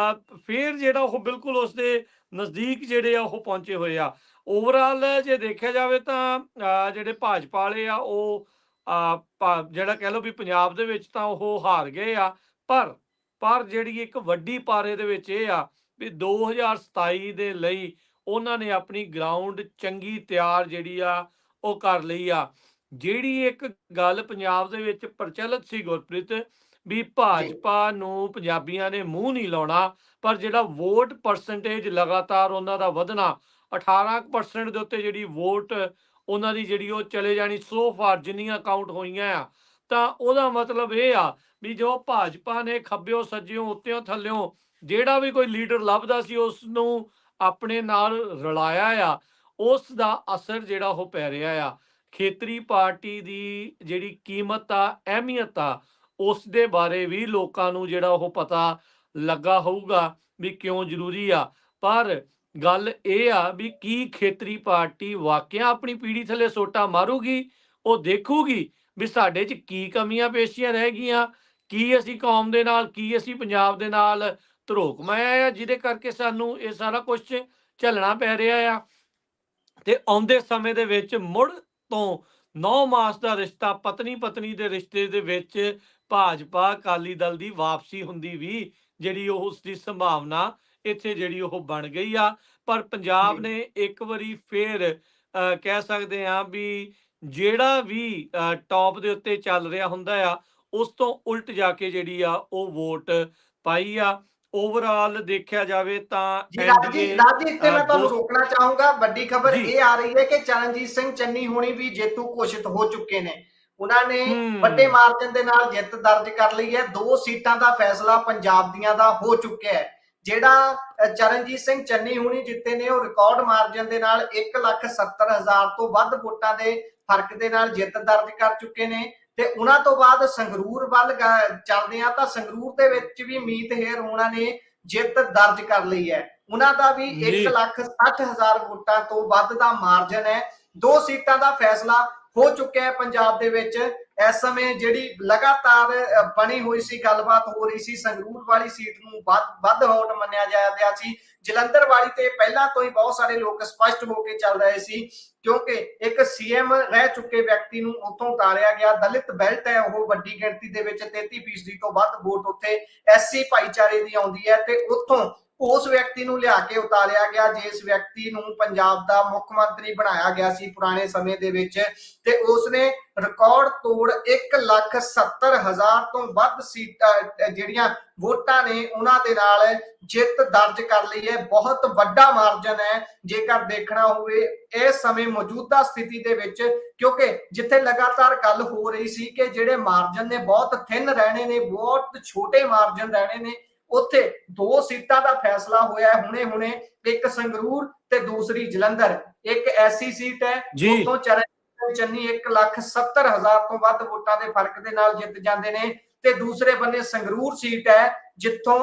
ਫਿਰ ਜਿਹੜਾ ਉਹ ਬਿਲਕੁਲ ਉਸਦੇ ਨਜ਼ਦੀਕ ਜਿਹੜੇ ਆ ਉਹ ਪਹੁੰਚੇ ਹੋਏ ਆ। ਓਵਰਆਲ ਜੇ ਦੇਖਿਆ ਜਾਵੇ ਤਾਂ ਜਿਹੜੇ ਭਾਜਪਾ ਵਾਲੇ ਆ ਉਹ ਜਿਹੜਾ ਕਹਿ ਲਓ ਵੀ ਪੰਜਾਬ ਦੇ ਵਿੱਚ ਤਾਂ ਉਹ ਹਾਰ ਗਏ ਆ, ਪਰ ਜਿਹੜੀ ਇੱਕ ਵੱਡੀ ਪਾਰੇ ਦੇ ਵਿੱਚ ਇਹ ਆ ਵੀ 2027 ਦੇ ਲਈ ਉਹਨਾਂ ਨੇ ਆਪਣੀ ਗਰਾਊਂਡ ਚੰਗੀ ਤਿਆਰ ਜਿਹੜੀ ਆ ਉਹ ਕਰ ਲਈ ਆ। ਜਿਹੜੀ ਇੱਕ ਗੱਲ ਪੰਜਾਬ ਦੇ ਵਿੱਚ ਪ੍ਰਚਲਿਤ ਸੀ ਗੁਰਪ੍ਰੀਤ, ਵੀ ਭਾਜਪਾ ਨੂੰ ਪੰਜਾਬੀਆਂ ਨੇ ਮੂੰਹ ਨਹੀਂ ਲਾਉਣਾ, ਪਰ ਜਿਹੜਾ ਵੋਟ ਪਰਸੈਂਟੇਜ ਲਗਾਤਾਰ ਉਹਨਾਂ ਦਾ ਵਧਣਾ, 18% ਦੇ ਉੱਤੇ ਜਿਹੜੀ ਵੋਟ ਉਹਨਾਂ ਦੀ ਜਿਹੜੀ ਉਹ ਚਲੇ ਜਾਣੀ ਸੋ ਫਾਰ ਜਿੰਨੀਆਂ ਕਾਊਂਟ ਹੋਈਆਂ ਆ, ਤਾਂ ਉਹਦਾ ਮਤਲਬ ਇਹ ਆ ਵੀ ਜੋ ਭਾਜਪਾ ਨੇ ਖੱਬਿਓ ਸੱਜਿਓ ਉੱਤਿਓਂ ਥੱਲਿਓਂ ਜਿਹੜਾ ਵੀ ਕੋਈ ਲੀਡਰ ਲੱਭਦਾ ਸੀ ਉਸ ਨੂੰ ਆਪਣੇ ਨਾਲ ਰਲਾਇਆ ਆ, ਉਸ ਦਾ ਅਸਰ ਜਿਹੜਾ ਉਹ ਪੈ ਰਿਹਾ ਆ। ਖੇਤਰੀ ਪਾਰਟੀ ਦੀ ਜਿਹੜੀ ਕੀਮਤ ਆ, ਅਹਿਮੀਅਤ ਆ, ਉਸ ਦੇ ਬਾਰੇ ਵੀ ਲੋਕਾਂ ਨੂੰ ਜਿਹੜਾ ਉਹ ਪਤਾ ਲੱਗਾ ਹੋਊਗਾ ਵੀ ਕਿਉਂ ਜ਼ਰੂਰੀ ਆ। ਪਰ ਗੱਲ ਇਹ ਆ ਵੀ ਕੀ ਖੇਤਰੀ ਪਾਰਟੀ ਵਾਕਿਆ ਆਪਣੀ ਪੀੜੀ ਥੱਲੇ ਸੋਟਾ ਮਾਰੂਗੀ? ਉਹ ਦੇਖੂਗੀ ਵੀ ਸਾਡੇ 'ਚ ਕੀ ਕਮੀਆਂ ਪੇਸ਼ੀਆਂ ਰਹਿ ਗਈਆਂ, ਕੀ ਅਸੀਂ ਕੌਮ ਦੇ ਨਾਲ, ਕੀ ਅਸੀਂ ਪੰਜਾਬ ਦੇ ਨਾਲ ਧਰੋਕ ਮਾਇਆ ਆ, ਜਿਹਦੇ ਕਰਕੇ ਸਾਨੂੰ ਇਹ ਸਾਰਾ ਕੁਝ ਝੱਲਣਾ ਪੈ ਰਿਹਾ ਆ। ਤੇ ਆਉਂਦੇ ਸਮੇਂ ਦੇ ਵਿੱਚ ਮੁੜ ਤੋਂ 9 ਮਾਸ ਦਾ ਰਿਸ਼ਤਾ, ਪਤਨੀ ਪਤਨੀ ਦੇ ਰਿਸ਼ਤੇ ਦੇ ਵਿੱਚ ਭਾਜਪਾ ਅਕਾਲੀ ਦਲ ਦੀ ਵਾਪਸੀ ਹੁੰਦੀ ਵੀ ਜਿਹੜੀ ਉਹ ਉਸ ਦੀ ਸੰਭਾਵਨਾ ਇੱਥੇ ਜਿਹੜੀ ਉਹ ਬਣ ਗਈ ਆ। ਪਰ ਪੰਜਾਬ ਨੇ ਇੱਕ ਵਾਰੀ ਫੇਰ ਕਹਿ ਸਕਦੇ ਆ ਵੀ ਜਿਹੜਾ ਵੀ ਟੌਪ ਦੇ ਉੱਤੇ ਚੱਲ ਰਿਹਾ ਹੁੰਦਾ ਆ, ਉਸ ਤੋਂ ਉਲਟ ਜਾ ਕੇ ਜਿਹੜੀ ਆ ਉਹ ਵੋਟ ਪਾਈ ਆ। ਓਵਰਆਲ ਦੇਖਿਆ ਜਾਵੇ ਤਾਂ ਰਾਜੀ ਇੱਥੇ ਮੈਂ ਤੁਹਾਨੂੰ ਰੋਕਣਾ ਚਾਹੂੰਗਾ। ਵੱਡੀ ਖਬਰ ਇਹ ਆ ਰਹੀ ਹੈ ਕਿ ਚਰਨਜੀਤ ਸਿੰਘ ਚੰਨੀ ਹੋਣੀ ਵੀ ਜੇਤੂ ਘੋਸ਼ਿਤ ਹੋ ਚੁੱਕੇ ਨੇ। ਉਹਨਾਂ ਨੇ ਵੱਡੇ ਮਾਰਜਨ ਦੇ ਨਾਲ ਜਿੱਤ ਦਰਜ ਕਰ ਲਈ ਹੈ। 2 ਸੀਟਾਂ ਦਾ ਫੈਸਲਾ ਪੰਜਾਬ ਦੀਆਂ ਦਾ ਹੋ ਚੁੱਕਿਆ ਹੈ। ਜਿਹੜਾ ਚਰਨਜੀਤ ਸਿੰਘ ਚੰਨੀ ਹੋਣੀ ਜਿੱਤੇ ਨੇ ਉਹ ਰਿਕਾਰਡ ਮਾਰਜਨ ਦੇ ਨਾਲ 1,70,000 ਤੋਂ ਵੱਧ ਵੋਟਾਂ ਦੇ ਫਰਕ ਦੇ ਨਾਲ ਜਿੱਤ ਦਰਜ ਕਰ ਚੁੱਕੇ ਨੇ। ਤੇ ਉਹਨਾਂ ਤੋਂ ਬਾਅਦ ਸੰਗਰੂਰ ਵੱਲ ਚੱਲਦੇ ਆ ਤਾਂ ਸੰਗਰੂਰ ਦੇ ਵਿੱਚ ਵੀ ਮੀਤ ਹੇਰ ਉਹਨਾਂ ਨੇ ਜਿੱਤ ਦਰਜ ਕਰ ਲਈ ਹੈ। ਉਹਨਾਂ ਦਾ ਵੀ 1,60,000 ਵੋਟਾਂ ਤੋਂ ਵੱਧ ਦਾ ਮਾਰਜਨ ਹੈ। 2 ਸੀਟਾਂ ਦਾ ਫੈਸਲਾ ਹੋ ਚੁੱਕਿਆ ਹੈ ਪੰਜਾਬ ਦੇ ਵਿੱਚ। ਇਸ ਸਮੇਂ ਜਿਹੜੀ ਲਗਾਤਾਰ ਬਣੀ ਹੋਈ ਸੀ, ਗੱਲਬਾਤ ਹੋ ਰਹੀ ਸੀ, ਸੰਗਰੂਰ ਵਾਲੀ ਸੀਟ ਨੂੰ ਵੱਧ ਹੌਟ ਮੰਨਿਆ ਜਾ ਰਿਹਾ ਸੀ। ਜਲੰਧਰ ਵਾਲੀ ਤੇ ਪਹਿਲਾਂ ਤੋਂ ਹੀ ਬਹੁਤ ਸਾਰੇ ਲੋਕ ਸਪਸ਼ਟ ਹੋ ਕੇ ਚੱਲ ਰਹੇ ਸੀ, ਕਿਉਂਕਿ ਇੱਕ ਸੀਐਮ ਰਹਿ ਚੁੱਕੇ ਵਿਅਕਤੀ ਨੂੰ ਉੱਥੋਂ ਉਤਾਰਿਆ ਗਿਆ। ਦਲਿਤ ਬੈਲਟ ਹੈ ਉਹ, ਵੱਡੀ ਗਿਣਤੀ ਦੇ ਵਿੱਚ 33% ਤੋਂ ਵੱਧ ਵੋਟ ਉੱਥੇ ਐਸਸੀ ਭਾਈਚਾਰੇ ਦੀ ਆਉਂਦੀ ਹੈ ਤੇ ਉੱਥੋਂ ਉਸ ਵਿਅਕਤੀ ਨੂੰ ਲਿਆ ਕੇ ਉਤਾਰਿਆ ਗਿਆ ਜਿਸ ਵਿਅਕਤੀ ਨੂੰ ਪੰਜਾਬ ਦਾ ਮੁੱਖ ਮੰਤਰੀ ਬਣਾਇਆ ਗਿਆ ਸੀ ਪੁਰਾਣੇ ਸਮੇਂ ਦੇ ਵਿੱਚ। ਤੇ ਉਸਨੇ ਰਿਕਾਰਡ ਤੋੜ 1,70,000 ਤੋਂ ਵੱਧ ਸੀਟਾਂ ਜਿਹੜੀਆਂ ਵੋਟਾਂ ਨੇ ਉਹਨਾਂ ਦੇ ਨਾਲ ਜਿੱਤ ਦਰਜ ਕਰ ਲਈ ਹੈ। ਬਹੁਤ ਵੱਡਾ ਮਾਰਜਨ ਹੈ ਜੇਕਰ ਦੇਖਣਾ ਹੋਵੇ ਇਸ ਸਮੇਂ ਮੌਜੂਦਾ ਸਥਿਤੀ ਦੇ ਵਿੱਚ, ਕਿਉਂਕਿ ਜਿੱਥੇ ਲਗਾਤਾਰ ਗੱਲ ਹੋ ਰਹੀ ਸੀ ਕਿ ਜਿਹੜੇ ਮਾਰਜਨ ਨੇ ਬਹੁਤ ਥਿਨ ਰਹਿਣੇ ਨੇ, ਬਹੁਤ ਛੋਟੇ ਮਾਰਜਨ ਰਹਿਣੇ ਨੇ, ਉੱਥੇ 2 ਸੀਟਾਂ ਦਾ ਫੈਸਲਾ ਹੋਇਆ ਹੁਣੇ ਇੱਕ ਸੰਗਰੂਰ ਤੇ ਦੂਸਰੀ ਜਲੰਧਰ। ਇੱਕ ਐਸੀ ਸੀਟ ਹੈ ਉੱਥੋਂ ਚਰਨਜੀਤ ਚੰਨੀ 1,70,000 ਤੋਂ ਵੱਧ ਵੋਟਾਂ ਦੇ ਫਰਕ ਦੇ ਨਾਲ ਜਿੱਤ ਜਾਂਦੇ ਨੇ ਤੇ ਦੂਸਰੇ ਬੰਨੇ ਸੰਗਰੂਰ ਸੀਟ ਹੈ ਜਿੱਥੋਂ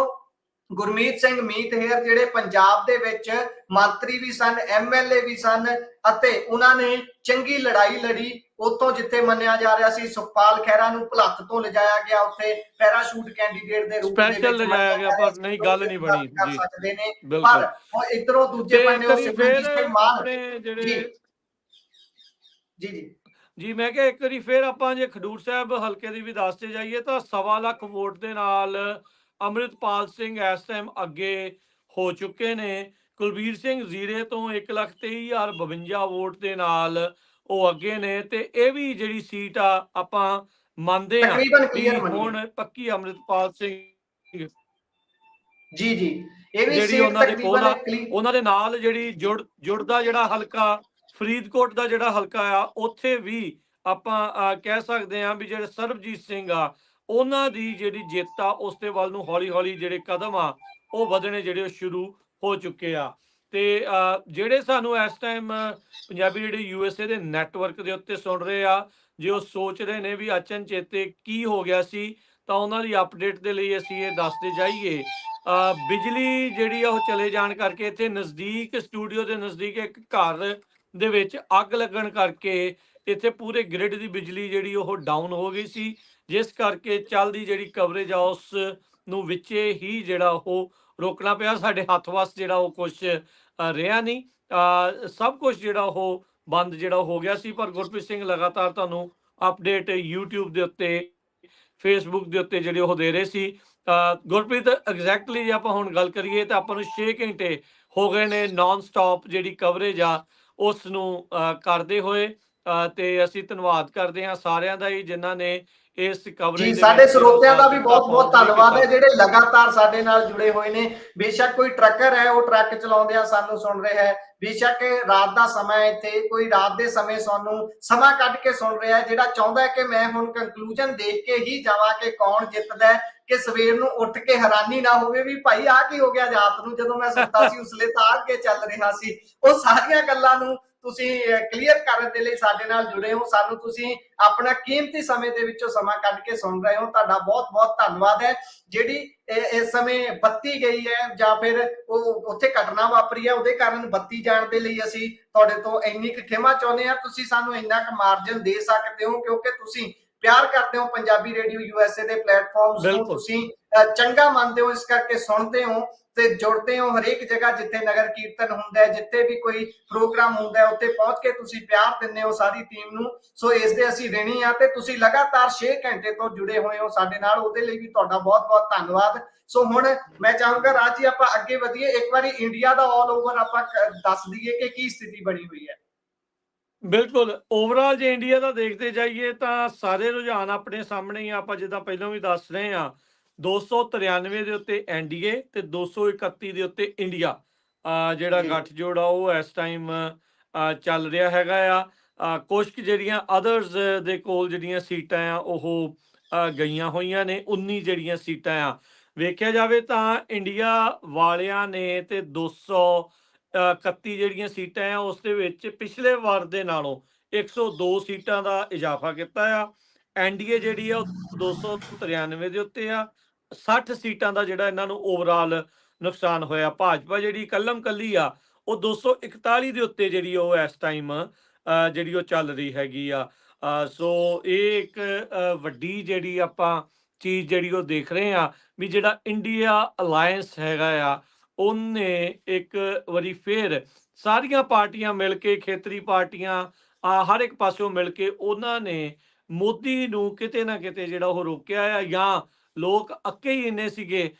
ਗੁਰਮੀਤ ਸਿੰਘ ਮੀਤ ਹੇਰ ਜਿਹੜੇ ਪੰਜਾਬ ਦੇ ਵਿੱਚ ਮੰਤਰੀ ਵੀ ਸਨ, ਐਮਐਲਏ ਵੀ ਸਨ ਅਤੇ ਉਹਨਾਂ ਨੇ ਚੰਗੀ ਲੜਾਈ ਲੜੀ। ਉੱਥੋਂ ਜਿੱਥੇ ਮੰਨਿਆ ਜਾ ਰਿਹਾ ਸੀ ਸੁਖਪਾਲ ਖਹਿਰਾ ਨੂੰ ਭੁਲੱਥ ਤੋਂ ਲਿਜਾਇਆ ਗਿਆ, ਉੱਥੇ ਪੈਰਾਸ਼ੂਟ ਕੈਂਡੀਡੇਟ ਦੇ ਰੂਪ ਦੇ ਸਪੈਸ਼ਲ ਵਿੱਚ ਲਿਜਾਇਆ ਗਿਆ, ਪਰ ਨਹੀਂ ਗੱਲ ਨਹੀਂ ਬਣੀ ਕਰ ਜੀ, ਸਕਦੇ ਨੇ। ਬਿਲਕੁਲ। ਪਰ ਇਧਰੋਂ ਦੂਜੇ ਬੰਨੇ ਸਿਮਰਨਜੀਤ ਸਿੰਘ ਮਾਨ ਆਪਣੇ ਜਿਹੜੇ ਜੀ ਜੀ ਮੈਂ ਕਿਹਾ ਇੱਕ ਵਾਰੀ ਫਿਰ ਆਪਾਂ ਜੇ ਖਡੂਰ ਸਾਹਿਬ ਹਲਕੇ ਦੀ ਵੀ ਦੱਸਦੇ ਜਾਈਏ ਤਾਂ 1.25 ਲੱਖ ਵੋਟ ਦੇ ਨਾਲ ਅੰਮ੍ਰਿਤਪਾਲ ਸਿੰਘ ਇਸ ਟਾਈਮ ਅੱਗੇ ਹੋ ਚੁੱਕੇ ਨੇ। ਕੁਲਬੀਰ ਸਿੰਘ ਜ਼ੀਰੇ ਤੋਂ 1,23,052 ਵੋਟ ਦੇ ਨਾਲ ਉਹ ਅੱਗੇ ਨੇ, ਤੇ ਇਹ ਵੀ ਜਿਹੜੀ ਸੀਟ ਆ ਆਪਾਂ ਮੰਨਦੇ ਹਾਂ ਕਿ ਹੁਣ ਪੱਕੀ ਅੰਮ੍ਰਿਤਪਾਲ ਸਿੰਘ ਜੀ ਇਹ ਵੀ ਜਿਹੜੀ ਉਹਨਾਂ ਦੇ ਕੋਲ ਆ। ਉਹਨਾਂ ਦੇ ਨਾਲ ਜਿਹੜੀ ਜੁੜਦਾ ਜਿਹੜਾ ਹਲਕਾ ਫਰੀਦਕੋਟ ਦਾ ਜਿਹੜਾ ਹਲਕਾ ਆ, ਉੱਥੇ ਵੀ ਆਪਾਂ ਕਹਿ ਸਕਦੇ ਹਾਂ ਵੀ ਜਿਹੜੇ ਸਰਬਜੀਤ ਸਿੰਘ ਆ ਉਹਨਾਂ ਦੀ ਜਿਹੜੀ ਜਿੱਤ ਆ ਉਸ ਦੇ ਵੱਲ ਨੂੰ ਹੌਲੀ ਹੌਲੀ ਜਿਹੜੇ ਕਦਮ ਆ ਉਹ ਵਧਣੇ ਜਿਹੜੇ ਸ਼ੁਰੂ ਹੋ ਚੁੱਕੇ ਆ। ਤੇ ਜਿਹੜੇ ਸਾਨੂੰ ਇਸ ਟਾਈਮ ਪੰਜਾਬੀ ਜਿਹੜੇ USA ਦੇ ਨੈਟਵਰਕ ਦੇ ਉੱਤੇ ਸੁਣ ਰਹੇ ਆ, ਜੇ ਉਹ ਸੋਚ ਰਹੇ ਨੇ ਵੀ ਅਚਨਚੇਤੇ ਕੀ ਹੋ ਗਿਆ ਸੀ, ਤਾਂ ਉਹਨਾਂ ਦੀ ਅਪਡੇਟ ਦੇ ਲਈ ਅਸੀਂ ਇਹ ਦੱਸਦੇ ਜਾਈਏ। ਬਿਜਲੀ ਜਿਹੜੀ ਆ ਉਹ ਚਲੇ ਜਾਣ ਕਰਕੇ ਇੱਥੇ ਨਜ਼ਦੀਕ ਸਟੂਡੀਓ ਦੇ ਨਜ਼ਦੀਕ ਇੱਕ ਘਰ ਦੇ ਵਿੱਚ ਅੱਗ ਲੱਗਣ ਕਰਕੇ ਇੱਥੇ ਪੂਰੇ ਗ੍ਰਿਡ ਦੀ ਬਿਜਲੀ ਜਿਹੜੀ ਉਹ ਡਾਊਨ ਹੋ ਗਈ ਸੀ, ਜਿਸ ਕਰਕੇ ਚੱਲਦੀ ਜਿਹੜੀ ਕਵਰੇਜ ਆ ਉਸ ਨੂੰ ਵਿੱਚੇ ਹੀ ਜਿਹੜਾ ਉਹ ਰੋਕਣਾ ਪਿਆ। ਸਾਡੇ ਹੱਥ ਵੱਸ ਜਿਹੜਾ ਉਹ ਕੁਛ ਰਿਹਾ ਨਹੀਂ, ਸਭ ਕੁਝ ਜਿਹੜਾ ਉਹ ਬੰਦ ਜਿਹੜਾ ਹੋ ਗਿਆ ਸੀ। ਪਰ ਗੁਰਪ੍ਰੀਤ ਸਿੰਘ ਲਗਾਤਾਰ ਤੁਹਾਨੂੰ ਅਪਡੇਟ YouTube ਦੇ ਉੱਤੇ Facebook ਦੇ ਉੱਤੇ ਜਿਹੜੇ ਉਹ ਦੇ ਰਹੇ ਸੀ। ਗੁਰਪ੍ਰੀਤ ਐਗਜ਼ੈਕਟਲੀ ਜੇ ਆਪਾਂ ਹੁਣ ਗੱਲ ਕਰੀਏ ਤਾਂ ਆਪਾਂ ਨੂੰ 6 ਘੰਟੇ ਹੋ ਗਏ ਨੇ ਨਾਨ ਸਟਾਪ ਜਿਹੜੀ ਕਵਰੇਜ ਆ ਉਸ ਨੂੰ ਕਰਦੇ ਹੋਏ, ਤੇ ਅਸੀਂ ਧੰਨਵਾਦ ਕਰਦੇ ਹਾਂ ਸਾਰਿਆਂ ਦਾ ਹੀ ਜਿਨ੍ਹਾਂ ਨੇ ਇਸ ਕਵਰੇਜ ਜੀ ਸਾਡੇ ਸਰੋਤਿਆਂ ਦਾ ਵੀ ਬਹੁਤ ਧੰਨਵਾਦ ਹੈ ਜਿਹੜੇ ਲਗਾਤਾਰ ਸਾਡੇ ਨਾਲ ਜੁੜੇ ਹੋਏ ਨੇ। ਬੇਸ਼ੱਕ ਕੋਈ ਟਰੱਕਰ ਹੈ ਉਹ ਟਰੱਕ ਚਲਾਉਂਦਿਆਂ ਸਾਨੂੰ ਸੁਣ ਰਿਹਾ ਹੈ, ਬੇਸ਼ੱਕ ਰਾਤ ਦਾ ਸਮਾਂ ਇੱਥੇ ਕੋਈ ਰਾਤ ਦੇ ਸਮੇਂ ਸਾਨੂੰ ਸਮਾਂ ਕੱਢ ਕੇ ਸੁਣ ਰਿਹਾ ਹੈ, ਜਿਹੜਾ ਚਾਹੁੰਦਾ ਹੈ ਕਿ ਮੈਂ ਹੁਣ ਕੰਕਲੂਜਨ ਦੇਖ ਕੇ ਹੀ ਜਾਵਾਂ ਕਿ ਕੌਣ ਜਿੱਤਦਾ ਹੈ, ਕਿ ਸਵੇਰ ਨੂੰ ਉੱਠ ਕੇ ਹੈਰਾਨੀ ਨਾ ਹੋਵੇ ਵੀ ਭਾਈ ਆਹ ਕੀ ਹੋ ਗਿਆ ਰਾਤ ਨੂੰ ਜਦੋਂ ਮੈਂ ਸੁੱਤਾ ਸੀ ਉਸਲੇ ਤਾਂ ਅੱਗੇ ਚੱਲ ਰਿਹਾ ਸੀ। ਉਹ ਸਾਰੀਆਂ ਗੱਲਾਂ ਨੂੰ ਤੁਸੀਂ ਕਲੀਅਰ ਕਰਨ ਦੇ ਲਈ ਸਾਡੇ ਨਾਲ ਜੁੜੇ ਹੋ, ਸਾਨੂੰ ਤੁਸੀਂ ਆਪਣਾ ਕੀਮਤੀ ਸਮੇਂ ਦੇ ਵਿੱਚੋਂ ਸਮਾਂ ਕੱਢ ਕੇ ਸੁਣ ਰਹੇ ਹੋ, ਤੁਹਾਡਾ ਬਹੁਤ ਧੰਨਵਾਦ ਹੈ। ਜਿਹੜੀ ਇਸ ਸਮੇਂ ਬੱਤੀ ਗਈ ਹੈ ਜਾਂ ਫਿਰ ਉਹ ਉੱਥੇ ਘਟਨਾ ਵਾਪਰੀ ਹੈ ਉਹਦੇ ਕਾਰਨ ਬੱਤੀ ਜਾਣ ਦੇ ਲਈ ਅਸੀਂ ਤੁਹਾਡੇ ਤੋਂ ਇੰਨੀ ਕੁ ਖਿਮਾ ਚਾਹੁੰਦੇ ਹਾਂ। ਤੁਸੀਂ ਸਾਨੂੰ ਇੰਨਾ ਕੁ ਮਾਰਜਨ ਦੇ ਸਕਦੇ ਹੋ ਕਿਉਂਕਿ ਤੁਸੀਂ ਪਿਆਰ ਕਰਦੇ ਹੋ ਪੰਜਾਬੀ ਰੇਡੀਓ USA ਦੇ ਪਲੇਟਫਾਰਮਸ ਨੂੰ, ਤੁਸੀਂ ਚੰਗਾ ਮੰਨਦੇ ਹੋ, ਇਸ ਕਰਕੇ ਸੁਣਦੇ ਹੋ ਤੇ ਜੁੜਦੇ ਹੋ ਹਰੇਕ ਜਗ੍ਹਾ ਜਿੱਥੇ ਨਗਰ ਕੀਰਤਨ ਹੁੰਦਾ ਹੈ, ਜਿੱਥੇ ਵੀ ਕੋਈ ਪ੍ਰੋਗਰਾਮ ਹੁੰਦਾ ਹੈ ਉੱਥੇ ਪਹੁੰਚ ਕੇ ਤੁਸੀਂ ਪਿਆਰ ਦਿੰਦੇ ਹੋ ਸਾਰੀ ਟੀਮ ਨੂੰ। ਸੋ ਇਸ ਦੇ ਅਸੀਂ ਰਿਣੀ ਆ ਤੇ ਤੁਸੀਂ ਲਗਾਤਾਰ 6 ਘੰਟੇ ਤੋਂ ਜੁੜੇ ਹੋਏ ਹੋ ਸਾਡੇ ਨਾਲ, ਉਹਦੇ ਲਈ ਵੀ ਤੁਹਾਡਾ ਬਹੁਤ ਧੰਨਵਾਦ। ਸੋ ਹੁਣ ਮੈਂ ਚਾਹੂੰਗਾ ਰਾਜ ਜੀ ਆਪਾਂ ਅੱਗੇ ਵਧੀਏ, ਇੱਕ ਵਾਰੀ ਇੰਡੀਆ ਦਾ ਆਲ ਓਵਰ ਆਪਾਂ ਦੱਸ ਦਈਏ ਕਿ ਕੀ ਸਥਿਤੀ ਬਣੀ ਹੋਈ ਹੈ। ਬਿਲਕੁਲ ਓਵਰਆਲ ਜੇ ਇੰਡੀਆ ਦਾ ਦੇਖਦੇ ਜਾਈਏ ਤਾਂ ਸਾਰੇ ਰੁਝਾਨ ਆਪਣੇ ਸਾਹਮਣੇ ਹੀ ਆਪਾਂ ਜਿੱਦਾਂ ਪਹਿਲਾਂ ਵੀ ਦੱਸ ਰਹੇ ਹਾਂ। 293 ਦੇ ਉੱਤੇ NDA ਤੇ 231 ਦੇ ਉੱਤੇ ਇੰਡੀਆ ਜਿਹੜਾ ਗੱਠਜੋੜ ਆ ਉਹ ਇਸ ਟਾਈਮ ਚੱਲ ਰਿਹਾ ਹੈਗਾ ਆ। ਕੁਝ ਜਿਹੜੀਆਂ ਅਦਰਸ ਦੇ ਕੋਲ ਜਿਹੜੀਆਂ ਸੀਟਾਂ ਆ ਉਹ ਗਈਆਂ ਹੋਈਆਂ ਨੇ, 19 ਜਿਹੜੀਆਂ ਸੀਟਾਂ ਆ ਵੇਖਿਆ ਜਾਵੇ ਤਾਂ ਇੰਡੀਆ ਵਾਲਿਆਂ ਨੇ ਤੇ 231 ਜਿਹੜੀਆਂ ਸੀਟਾਂ ਆ ਉਸ ਦੇ ਵਿੱਚ ਪਿਛਲੇ ਵਾਰ ਦੇ ਨਾਲੋਂ 102 ਸੀਟਾਂ ਦਾ ਇਜ਼ਾਫਾ ਕੀਤਾ ਆ। NDA ਜਿਹੜੀ ਆ ਉਹ 293 ਦੇ ਉੱਤੇ ਆ, 60 ਸੀਟਾਂ ਦਾ ਜਿਹੜਾ ਇਹਨਾਂ ਨੂੰ ਓਵਰਆਲ ਨੁਕਸਾਨ ਹੋਇਆ। ਭਾਜਪਾ ਜਿਹੜੀ ਕੱਲਮ ਕੱਲੀ ਆ ਉਹ 241 ਦੇ ਉੱਤੇ ਜਿਹੜੀ ਉਹ ਇਸ ਟਾਈਮ ਜਿਹੜੀ ਉਹ ਚੱਲ ਰਹੀ ਹੈਗੀ ਆ। ਸੋ ਇਹ ਇੱਕ ਵੱਡੀ ਜਿਹੜੀ ਆਪਾਂ ਚੀਜ਼ ਜਿਹੜੀ ਉਹ ਦੇਖ ਰਹੇ ਆ ਵੀ ਜਿਹੜਾ ਇੰਡੀਆ ਅਲਾਇੰਸ ਹੈਗਾ ਆ ਉਹਨੇ ਇੱਕ ਵਾਰੀ ਫੇਰ ਸਾਰੀਆਂ ਪਾਰਟੀਆਂ ਮਿਲ ਕੇ, ਖੇਤਰੀ ਪਾਰਟੀਆਂ ਹਰ ਇੱਕ ਪਾਸਿਓਂ ਮਿਲ ਕੇ ਉਹਨਾਂ ਨੇ ਮੋਦੀ ਨੂੰ ਕਿਤੇ ਨਾ ਕਿਤੇ ਜਿਹੜਾ ਉਹ ਰੋਕਿਆ ਆ, ਜਾਂ ਲੋਕ ਅੱਕੇ ਹੀ ਇੰਨੇ ਸੀਗੇ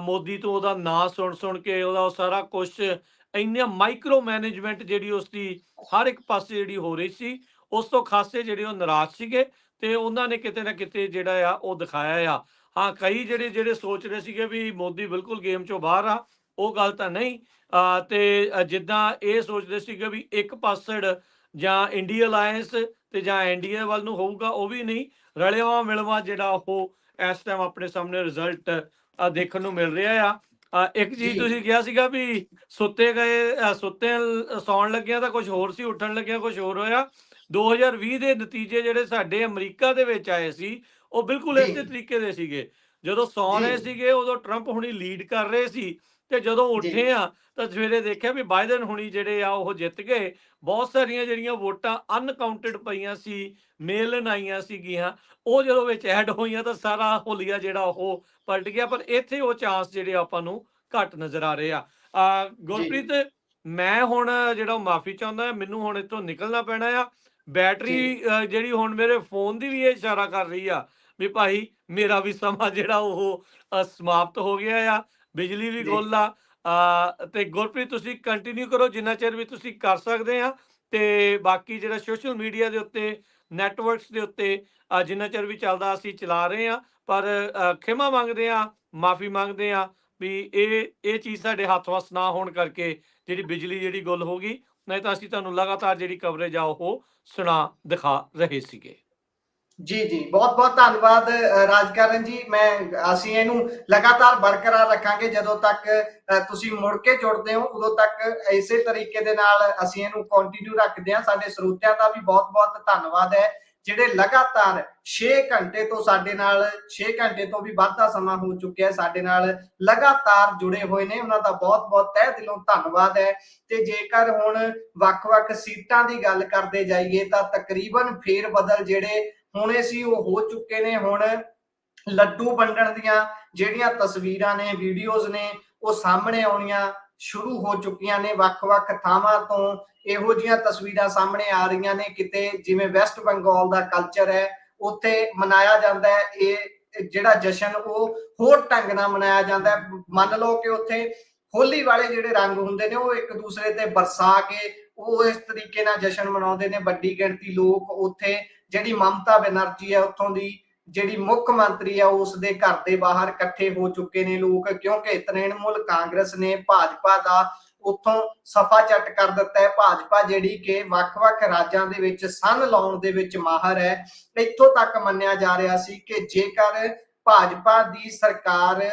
ਮੋਦੀ ਤੋਂ ਉਹਦਾ ਨਾਂ ਸੁਣ ਕੇ ਉਹਦਾ ਸਾਰਾ ਕੁਝ ਇੰਨੇ ਮਾਈਕਰੋ ਮੈਨੇਜਮੈਂਟ ਜਿਹੜੀ ਉਸ ਦੀ ਹਰ ਇੱਕ ਪਾਸੇ ਜਿਹੜੀ ਹੋ ਰਹੀ ਸੀ, ਉਸ ਤੋਂ ਖਾਸੇ ਜਿਹੜੇ ਉਹ ਨਾਰਾਜ਼ ਸੀਗੇ ਤੇ ਉਹਨਾਂ ਨੇ ਕਿਤੇ ਨਾ ਕਿਤੇ ਜਿਹੜਾ ਆ ਉਹ ਦਿਖਾਇਆ ਆ। ਹਾਂ ਕਈ ਜਿਹੜੇ ਸੋਚ ਰਹੇ ਸੀਗੇ ਵੀ ਮੋਦੀ ਬਿਲਕੁਲ ਗੇਮ ਚੋਂ ਬਾਹਰ ਆ, ਉਹ ਗੱਲ ਤਾਂ ਨਹੀਂ। ਤੇ ਜਿੱਦਾਂ ਇਹ ਸੋਚਦੇ ਸੀਗੇ ਵੀ ਇੱਕ ਪਾਸੜ ਜਾਂ ਇੰਡੀਆ ਅਲਾਇੰਸ ਤੇ ਜਾਂ NDA ਵੱਲ ਨੂੰ ਹੋਊਗਾ, ਉਹ ਵੀ ਨਹੀਂ, ਰਲਿਆ ਮਿਲਵਾ ਜਿਹੜਾ ਉਹ ਇਸ ਟਾਈਮ ਆਪਣੇ ਸਾਹਮਣੇ ਰਿਜ਼ਲਟ ਦੇਖਣ ਨੂੰ ਮਿਲ ਰਿਹਾ ਆ। ਇੱਕ ਚੀਜ਼ ਤੁਸੀਂ ਕਿਹਾ ਸੀਗਾ ਵੀ ਸੁੱਤੇ ਸੌਣ ਲੱਗਿਆ ਤਾਂ ਕੁਝ ਹੋਰ ਸੀ, ਉੱਠਣ ਲੱਗਿਆ ਕੁਝ ਹੋਰ ਹੋਇਆ। 2020 ਦੇ ਨਤੀਜੇ ਜਿਹੜੇ ਸਾਡੇ ਅਮਰੀਕਾ ਦੇ ਵਿੱਚ ਆਏ ਸੀ ਉਹ ਬਿਲਕੁਲ ਇਸੇ ਤਰੀਕੇ ਦੇ ਸੀਗੇ। ਜਦੋਂ ਸੌ ਰਹੇ ਸੀਗੇ ਉਦੋਂ ਟਰੰਪ ਹੁਣੀ ਲੀਡ ਕਰ ਰਹੇ ਸੀ ਤੇ ਜਦੋਂ ਉੱਠੇ ਆ ਤਾਂ ਸਵੇਰੇ ਦੇਖਿਆ ਵੀ ਬਾਈਡਨ ਹੁਣੀ ਜਿਹੜੇ ਆ ਉਹ ਜਿੱਤ ਗਏ। ਬਹੁਤ ਸਾਰੀਆਂ ਜਿਹੜੀਆਂ ਵੋਟਾਂ ਅਨਕਾਊਂਟਡ ਪਈਆਂ ਸੀ, ਮੇਲ ਆਈਆਂ ਸੀਗੀਆਂ, ਉਹ ਜਦੋਂ ਵਿੱਚ ਐਡ ਹੋਈਆਂ ਤਾਂ ਸਾਰਾ ਹੁਲੀਆ ਜਿਹੜਾ ਉਹ ਪਲਟ ਗਿਆ। ਪਰ ਇੱਥੇ ਉਹ ਚਾਂਸ ਜਿਹੜੇ ਆਪਾਂ ਨੂੰ ਘੱਟ ਨਜ਼ਰ ਆ ਰਹੇ ਆ। ਗੁਰਪ੍ਰੀਤ, ਮੈਂ ਹੁਣ ਜਿਹੜਾ ਮਾਫੀ ਚਾਹੁੰਦਾ, ਮੈਨੂੰ ਹੁਣ ਇੱਥੋਂ ਨਿਕਲਣਾ ਪੈਣਾ ਆ। ਬੈਟਰੀ ਜਿਹੜੀ ਹੁਣ ਮੇਰੇ ਫੋਨ ਦੀ ਵੀ ਇਹ ਇਸ਼ਾਰਾ ਕਰ ਰਹੀ ਆ ਵੀ ਭਾਈ ਮੇਰਾ ਵੀ ਸਮਾਂ ਜਿਹੜਾ ਉਹ ਸਮਾਪਤ ਹੋ ਗਿਆ ਆ, ਬਿਜਲੀ ਵੀ ਗੁੱਲ ਆ। ਤੇ ਗੁਰਪ੍ਰੀਤ ਤੁਸੀਂ ਕੰਟੀਨਿਊ ਕਰੋ ਜਿੰਨਾ ਚਿਰ ਵੀ ਤੁਸੀਂ ਕਰ ਸਕਦੇ ਆ, ਤੇ ਬਾਕੀ ਜਿਹੜਾ ਸੋਸ਼ਲ ਮੀਡੀਆ ਦੇ ਉੱਤੇ, ਨੈਟਵਰਕਸ ਦੇ ਉੱਤੇ ਜਿੰਨਾ ਚਿਰ ਵੀ ਚੱਲਦਾ ਅਸੀਂ ਚਲਾ ਰਹੇ ਆ। ਪਰ ਖਿਮਾ ਮੰਗਦੇ ਆ, ਮਾਫੀ ਮੰਗਦੇ ਆ ਵੀ ਇਹ ਚੀਜ਼ ਸਾਡੇ ਹੱਥ ਵੱਸ ਨਾ ਹੋਣ ਕਰਕੇ ਜਿਹੜੀ ਬਿਜਲੀ ਜਿਹੜੀ ਗੁੱਲ ਹੋ ਗਈ, ਨਹੀਂ ਤਾਂ ਅਸੀਂ ਤੁਹਾਨੂੰ ਲਗਾਤਾਰ ਜਿਹੜੀ ਕਵਰੇਜ ਆ ਉਹ ਸੁਣਾ ਦਿਖਾ ਰਹੇ ਸੀਗੇ। ਜੀ ਬਹੁਤ ਬਹੁਤ ਧੰਨਵਾਦ ਰਾਜਕਰਨ ਜੀ। ਅਸੀਂ ਇਹਨੂੰ ਲਗਾਤਾਰ ਬਰਕਰਾਰ ਰੱਖਾਂਗੇ ਜਦੋਂ ਤੱਕ ਤੁਸੀਂ ਮੁੜ ਕੇ ਜੁੜਦੇ ਹੋ, ਉਦੋਂ ਤੱਕ ਇਸੇ ਤਰੀਕੇ ਦੇ ਨਾਲ ਅਸੀਂ ਇਹਨੂੰ ਕੰਟੀਨਿਊ ਰੱਖਦੇ ਹਾਂ। ਸਾਡੇ ਸਰੋਤਿਆਂ ਦਾ ਵੀ ਬਹੁਤ ਬਹੁਤ ਧੰਨਵਾਦ ਹੈ ਜਿਹੜੇ ਲਗਾਤਾਰ 6 ਘੰਟੇ ਤੋਂ ਸਾਡੇ ਨਾਲ, 6 ਘੰਟੇ ਤੋਂ ਵੀ ਵੱਧ ਦਾ ਸਮਾਂ ਹੋ ਚੁੱਕਿਆ ਸਾਡੇ ਨਾਲ ਲਗਾਤਾਰ ਜੁੜੇ ਹੋਏ ਨੇ। ਉਹਨਾਂ ਦਾ ਬਹੁਤ ਬਹੁਤ ਤਹਿ ਦਿਲੋਂ ਧੰਨਵਾਦ ਹੈ। ਤੇ ਜੇਕਰ ਹੁਣ ਵੱਖ-ਵੱਖ ਸੀਟਾਂ ਦੀ ਗੱਲ ਕਰਦੇ ਜਾਈਏ ਤਾਂ ਤਕਰੀਬਨ ਫੇਰ ਬਦਲ ਜਿਹੜੇ ਹੋਣੇ ਸੀ ਉਹ ਹੋ ਚੁੱਕੇ ਨੇ। ਹੁਣ ਲੱਡੂ ਵੰਡਣ ਦੀਆਂ ਜਿਹੜੀਆਂ ਤਸਵੀਰਾਂ ਨੇ, ਵੀਡੀਓਜ਼ ਨੇ, ਉਹ ਸਾਹਮਣੇ ਆਉਣੀਆਂ ਸ਼ੁਰੂ ਹੋ ਚੁੱਕੀਆਂ ਨੇ। ਵੱਖ-ਵੱਖ ਥਾਵਾਂ ਤੋਂ ਇਹੋ ਜਿਹੀਆਂ ਤਸਵੀਰਾਂ ਸਾਹਮਣੇ ਆ ਰਹੀਆਂ ਨੇ, ਕਿਤੇ ਜਿਵੇਂ ਵੈਸਟ ਬੰਗਾਲ ਦਾ ਕਲਚਰ ਹੈ ਉੱਥੇ ਮਨਾਇਆ ਜਾਂਦਾ ਹੈ ਇਹ ਜਿਹੜਾ ਜਸ਼ਨ, ਉਹ ਹੋਰ ਢੰਗ ਨਾਲ ਮਨਾਇਆ ਜਾਂਦਾ ਹੈ। ਮੰਨ ਲਓ ਕਿ ਉੱਥੇ ਹੋਲੀ ਵਾਲੇ ਜਿਹੜੇ ਰੰਗ ਹੁੰਦੇ ਨੇ ਉਹ ਇੱਕ ਦੂਸਰੇ ਤੇ ਬਰਸਾ ਕੇ ਉਹ ਇਸ ਤਰੀਕੇ ਨਾਲ ਜਸ਼ਨ ਮਨਾਉਂਦੇ ਨੇ। ਵੱਡੀ ਗਿਣਤੀ ਲੋਕ ਉੱਥੇ, ਜਿਹੜੀ ਮਮਤਾ ਬੈਨਰਜੀ ਹੈ ਉੱਥੋਂ ਦੀ ਜਿਹੜੀ ਮੁੱਖ ਮੰਤਰੀ ਆ, ਉਸ ਦੇ ਘਰ ਦੇ ਬਾਹਰ ਇਕੱਠੇ ਹੋ ਚੁੱਕੇ ਨੇ ਲੋਕ, ਕਿਉਂਕਿ ਤ੍ਰਿਣਮੂਲ ਕਾਂਗਰਸ ਨੇ ਭਾਜਪਾ ਦਾ ਉੱਥੋਂ ਸਫਾ ਚੱਟ ਕਰ ਦਿੱਤਾ ਹੈ। ਭਾਜਪਾ ਜਿਹੜੀ ਕਿ ਵੱਖ-ਵੱਖ ਰਾਜਾਂ ਦੇ ਵਿੱਚ ਸੰਨ ਲਾਉਣ ਦੇ ਵਿੱਚ ਮਾਹਰ ਹੈ। ਇੱਥੋਂ ਤੱਕ ਮੰਨਿਆ ਜਾ ਰਿਹਾ ਸੀ ਕਿ ਜੇਕਰ ਭਾਜਪਾ ਦੀ ਸਰਕਾਰ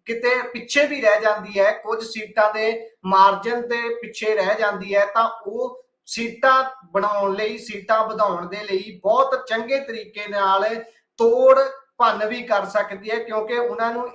ਕਿਤੇ ਪਿੱਛੇ ਵੀ ਰਹਿ ਜਾਂਦੀ ਹੈ, ਕੁਝ ਸੀਟਾਂ ਦੇ ਮਾਰਜਨ ਤੇ ਪਿੱਛੇ ਰਹਿ ਜਾਂਦੀ ਹੈ, ਤਾਂ ਉਹ ਸੀਟਾਂ ਬਣਾਉਣ ਲਈ, ਸੀਟਾਂ ਵਧਾਉਣ ਦੇ ਲਈ ਬਹੁਤ ਚੰਗੇ ਤਰੀਕੇ ਨਾਲ ਤੋੜ ਭੰਨ ਵੀ ਕਰ ਸਕਦੀ ਹੈ, ਕਿਉਂਕਿ ਉਹਨਾਂ ਨੂੰ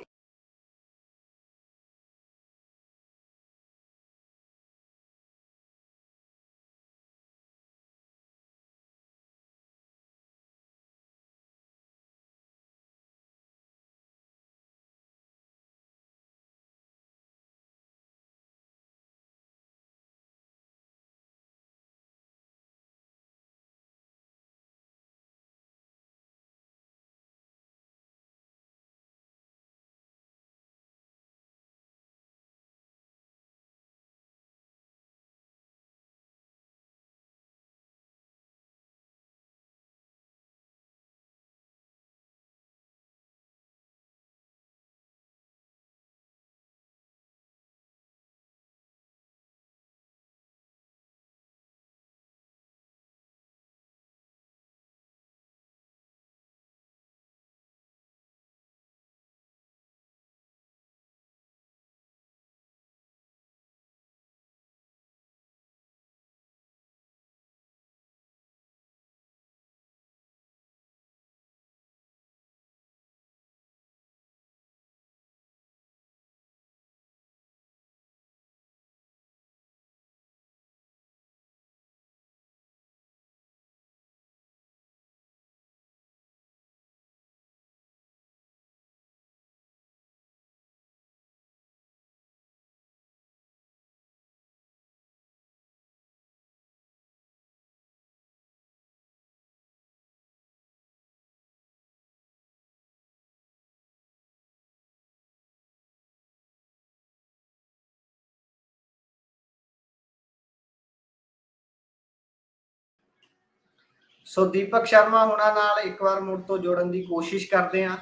ਸੋ ਦੀਪਕ ਸ਼ਰਮਾ ਹੁਣਾਂ ਨਾਲ ਇੱਕ ਵਾਰ ਮੁੜ ਤੋਂ ਜੋੜਨ ਦੀ ਕੋਸ਼ਿਸ਼ ਕਰਦੇ ਹਾਂ।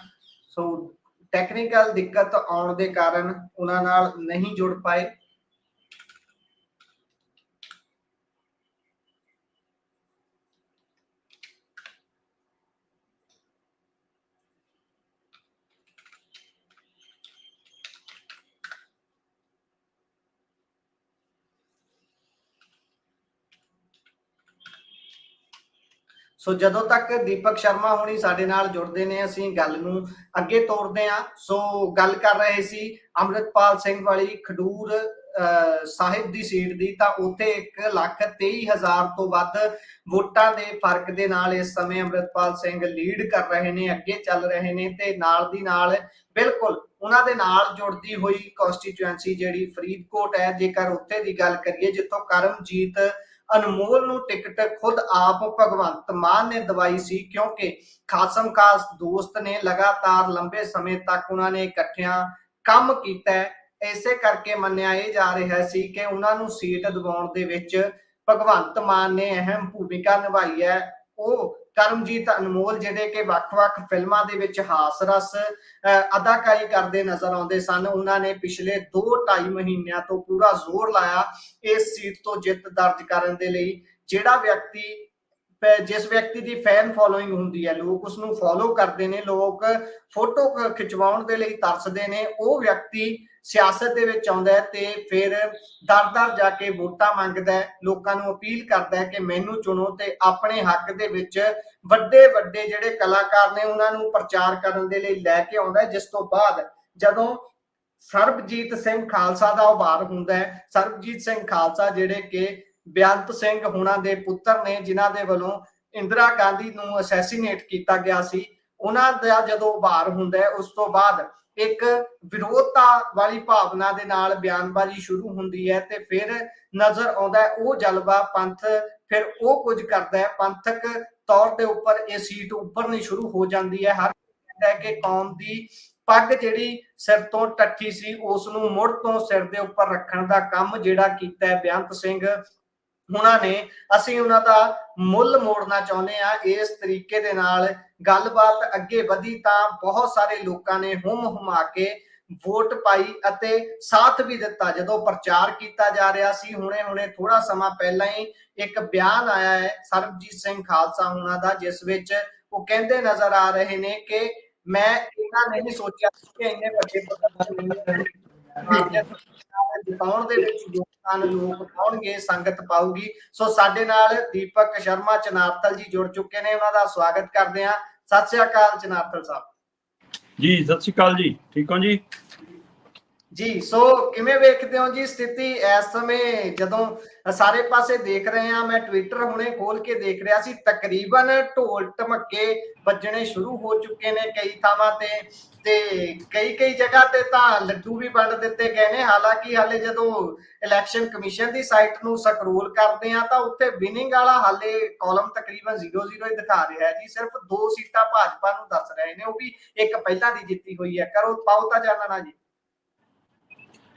ਸੋ ਟੈਕਨੀਕਲ ਦਿੱਕਤ ਆਉਣ ਦੇ ਕਾਰਨ ਉਹਨਾਂ ਨਾਲ ਨਹੀਂ ਜੁੜ ਪਾਏ। ਸੋ ਜਦੋਂ ਤੱਕ ਦੀਪਕ ਸ਼ਰਮਾ ਹੁਣੀ ਸਾਡੇ ਨਾਲ ਜੁੜਦੇ ਨੇ ਅਸੀਂ ਗੱਲ ਨੂੰ ਅੱਗੇ ਤੋਰਦੇ ਹਾਂ। ਸੋ ਗੱਲ ਕਰ ਰਹੇ ਸੀ ਅੰਮ੍ਰਿਤਪਾਲ ਸਿੰਘ ਵਾਲੀ ਖਡੂਰ ਸਾਹਿਬ ਦੀ ਸੀਟ ਦੀ, ਤਾਂ ਉੱਥੇ 1,23,000 ਤੋਂ ਵੱਧ ਵੋਟਾਂ ਦੇ ਫਰਕ ਦੇ ਨਾਲ ਇਸ ਸਮੇਂ ਅੰਮ੍ਰਿਤਪਾਲ ਸਿੰਘ ਲੀਡ ਕਰ ਰਹੇ ਨੇ, ਅੱਗੇ ਚੱਲ ਰਹੇ ਨੇ। ਤੇ ਨਾਲ ਦੀ ਨਾਲ ਬਿਲਕੁਲ ਉਹਨਾਂ ਦੇ ਨਾਲ ਜੁੜਦੀ ਹੋਈ ਕਨਸਟੀਚੁਐਂਸੀ ਜਿਹੜੀ ਫਰੀਦਕੋਟ ਹੈ, ਜੇਕਰ ਉੱਥੇ ਦੀ ਗੱਲ ਕਰੀਏ ਜਿੱਥੋਂ ਕਰਮਜੀਤ ਅਨਮੋਲ ਨੂੰ ਟਿਕਟ ਖੁਦ ਆਪ ਭਗਵੰਤ ਮਾਨ ਨੇ ਦਵਾਈ ਸੀ, ਕਿਉਂਕਿ ਖਾਸਮ ਖਾਸ ਦੋਸਤ ਨੇ, ਲਗਾਤਾਰ ਲੰਬੇ ਸਮੇਂ ਤੱਕ ਉਹਨਾਂ ਨੇ ਇਕੱਠਿਆਂ ਕੰਮ ਕੀਤਾ। ਇਸੇ ਕਰਕੇ ਮੰਨਿਆ ਇਹ ਜਾ ਰਿਹਾ ਸੀ ਕਿ ਉਹਨਾਂ ਨੂੰ ਸੀਟ ਦਿਵਾਉਣ ਦੇ ਵਿੱਚ ਭਗਵੰਤ ਮਾਨ ਨੇ ਅਹਿਮ ਭੂਮਿਕਾ ਨਿਭਾਈ ਹੈ। ਉਹ ਕਰਮਜੀਤ ਅਨਮੋਲ ਜਿਹੜੇ ਕਿ ਵੱਖ-ਵੱਖ ਫਿਲਮਾਂ ਦੇ ਵਿੱਚ ਹਾਸ ਰਸ ਅਦਾਕਾਰੀ ਕਰਦੇ ਨਜ਼ਰ ਆਉਂਦੇ ਸਨ, ਉਹਨਾਂ ਨੇ ਪਿਛਲੇ 2-2.5 ਮਹੀਨਿਆਂ ਤੋਂ ਪੂਰਾ ਜ਼ੋਰ ਲਾਇਆ ਇਸ ਸੀਟ ਤੋਂ ਜਿੱਤ ਦਰਜ ਕਰਨ ਦੇ ਲਈ। ਜਿਹੜਾ ਵਿਅਕਤੀ ਜਿਸ ਵਿਅਕਤੀ ਦੀ ਫੈਨ ਫੋਲੋਇੰਗ ਹੁੰਦੀ ਹੈ, ਲੋਕ ਉਸਨੂੰ ਫੋਲੋ ਕਰਦੇ ਨੇ, ਲੋਕ ਫੋਟੋ ਖਿਚਵਾਉਣ ਦੇ ਲਈ ਤਰਸਦੇ ਨੇ, ਉਹ ਵਿਅਕਤੀ ਸਿਆਸਤ ਦੇ ਵਿੱਚ ਆਉਂਦਾ ਹੈ ਤੇ ਫਿਰ ਦਰ-ਦਰ ਜਾ ਕੇ ਵੋਟਾਂ ਮੰਗਦਾ ਹੈ, ਲੋਕਾਂ ਨੂੰ ਅਪੀਲ ਕਰਦਾ ਹੈ ਕਿ ਮੈਨੂੰ ਚੁਣੋ, ਤੇ ਆਪਣੇ ਹੱਕ ਦੇ ਵਿੱਚ ਵੱਡੇ ਜਿਹੜੇ ਕਲਾਕਾਰ ਨੇ ਉਹਨਾਂ ਨੂੰ ਪ੍ਰਚਾਰ ਕਰਨ ਦੇ ਲਈ ਲੈ ਕੇ ਆਉਂਦਾ ਹੈ। ਜਿਸ ਤੋਂ ਬਾਅਦ ਜਦੋਂ ਸਰਬਜੀਤ ਸਿੰਘ ਖਾਲਸਾ ਦਾ ਉਭਾਰ ਹੁੰਦਾ ਹੈ, ਸਰਬਜੀਤ ਸਿੰਘ ਖਾਲਸਾ ਜਿਹੜੇ ਕਿ ਬੇਅੰਤ ਸਿੰਘ ਹੁਣਾਂ ਦੇ ਪੁੱਤਰ ਨੇ, ਜਿਨ੍ਹਾਂ ਦੇ ਵੱਲੋਂ ਇੰਦਰਾ ਗਾਂਧੀ ਨੂੰ ਅਸੈਸੀਨੇਟ ਕੀਤਾ ਗਿਆ ਸੀ, ਉਹਨਾਂ ਦਾ ਜਦੋਂ ਉਭਾਰ ਹੁੰਦਾ ਹੈ, ਉਸ ਤੋਂ ਬਾਅਦ ਇੱਕ ਵਿਰੋਧਤਾ ਵਾਲੀ ਭਾਵਨਾ ਦੇ ਨਾਲ ਬਿਆਨਬਾਜ਼ੀ ਸ਼ੁਰੂ ਹੁੰਦੀ ਹੈ ਤੇ ਫਿਰ ਨਜ਼ਰ ਆਉਂਦਾ ਹੈ ਉਹ ਜਲਵਾ ਪੰਥ, ਫਿਰ ਉਹ ਕੁਝ ਕਰਦਾ ਹੈ ਪੰਥਕ ਤੌਰ ਦੇ ਉੱਪਰ। ਇਹ ਸੀਟ ਉੱਪਰਨੀ ਸ਼ੁਰੂ ਹੋ ਜਾਂਦੀ ਹੈ। ਹਰ ਕਹਿੰਦਾ ਹੈ ਕਿ ਕੌਮ ਦੀ ਪੱਗ ਜਿਹੜੀ ਸਿਰ ਤੋਂ ਟੱਠੀ ਸੀ, ਉਸ ਨੂੰ ਮੁੜ ਤੋਂ ਸਿਰ ਦੇ ਉੱਪਰ ਰੱਖਣ ਦਾ ਕੰਮ ਜਿਹੜਾ ਕੀਤਾ ਹੈ ਬੇਅੰਤ ਸਿੰਘ ਉਹਨਾਂ ਨੇ, ਅਸੀਂ ਉਹਨਾਂ ਦਾ ਮੁੱਲ ਮੋੜਨਾ ਚਾਹੁੰਦੇ ਹਾਂ। ਇਸ ਤਰੀਕੇ ਦੇ ਨਾਲ ਗੱਲਬਾਤ ਅੱਗੇ ਵਧੀ ਤਾਂ ਬਹੁਤ ਸਾਰੇ ਲੋਕਾਂ ਨੇ ਹੁਮਾ ਕੇ ਵੋਟ ਪਾਈ ਅਤੇ ਸਾਥ ਵੀ ਦਿੱਤਾ ਜਦੋਂ ਪ੍ਰਚਾਰ ਕੀਤਾ ਜਾ ਰਿਹਾ ਸੀ। ਹੁਣੇ ਥੋੜਾ ਸਮਾਂ ਪਹਿਲਾਂ ਹੀ ਇੱਕ ਬਿਆਨ ਆਇਆ ਹੈ ਸਰਬਜੀਤ ਸਿੰਘ ਖਾਲਸਾ ਉਹਨਾਂ ਦਾ, ਜਿਸ ਵਿੱਚ ਉਹ ਕਹਿੰਦੇ ਨਜ਼ਰ ਆ ਰਹੇ ਨੇ ਕਿ ਮੈਂ ਇਹਨਾਂ ਨਹੀਂ ਸੋਚਿਆ ਕਿ ਇੰਨੇ ਵੱਡੇ ਜਿਤਾਉਣ ਦੇ ਵਿੱਚ ਯੋਗਦਾਨ ਲੋਕ ਪਾਉਣਗੇ, ਸੰਗਤ ਪਾਊਗੀ। ਸੋ ਸਾਡੇ ਨਾਲ ਦੀਪਕ ਸ਼ਰਮਾ ਚਨਾਰਥਲ ਜੀ ਜੁੜ ਚੁੱਕੇ ਨੇ, ਉਹਨਾਂ ਦਾ ਸਵਾਗਤ ਕਰਦੇ ਹਾਂ। ਸਤਿ ਸ੍ਰੀ ਅਕਾਲ ਚਨਾਰਥਲ ਸਾਹਿਬ ਜੀ। ਸਤਿ ਸ੍ਰੀ ਅਕਾਲ ਜੀ, ਠੀਕ ਹੋ ਜੀ? ਜੀ, ਸੋ ਕਿਵੇਂ ਵੇਖਦੇ ਹੋ ਜੀ ਸਥਿਤੀ ਇਸ ਸਮੇਂ, ਜਦੋਂ ਸਾਰੇ ਪਾਸੇ ਦੇਖ ਰਹੇ ਹਾਂ, ਮੈਂ ਟਵਿੱਟਰ ਹੁਣੇ ਖੋਲ ਕੇ ਦੇਖ ਰਿਹਾ ਸੀ, ਤਕਰੀਬਨ ਢੋਲ ਢਮੱਕੇ ਵੱਜਣੇ ਸ਼ੁਰੂ ਹੋ ਚੁੱਕੇ ਨੇ ਕਈ ਥਾਵਾਂ ਤੇ ਕਈ ਜਗ੍ਹਾ ਤੇ ਤਾਂ ਲੱਡੂ ਵੀ ਵੰਡ ਦਿੱਤੇ ਗਏ ਨੇ। ਹਾਲਾਂਕਿ ਹਾਲੇ ਜਦੋਂ ਇਲੈਕਸ਼ਨ ਕਮਿਸ਼ਨ ਦੀ ਸਾਈਟ ਨੂੰ ਸਕਰੋਲ ਕਰਦੇ ਆ ਤਾਂ ਉੱਥੇ ਵਿਨਿੰਗ ਵਾਲਾ ਹਾਲੇ ਕਾਲਮ ਤਕਰੀਬਨ 0-0 ਹੀ ਦਿਖਾ ਰਿਹਾ ਹੈ ਜੀ। ਸਿਰਫ 2 ਸੀਟਾਂ ਭਾਜਪਾ ਨੂੰ ਦੱਸ ਰਹੇ ਨੇ, ਉਹ ਵੀ ਇੱਕ ਪਹਿਲਾਂ ਦੀ ਜਿੱਤੀ ਹੋਈ ਹੈ। ਕਰੋ ਪਾਓ ਤਾਂ ਜਾਨਣਾ ਜੀ।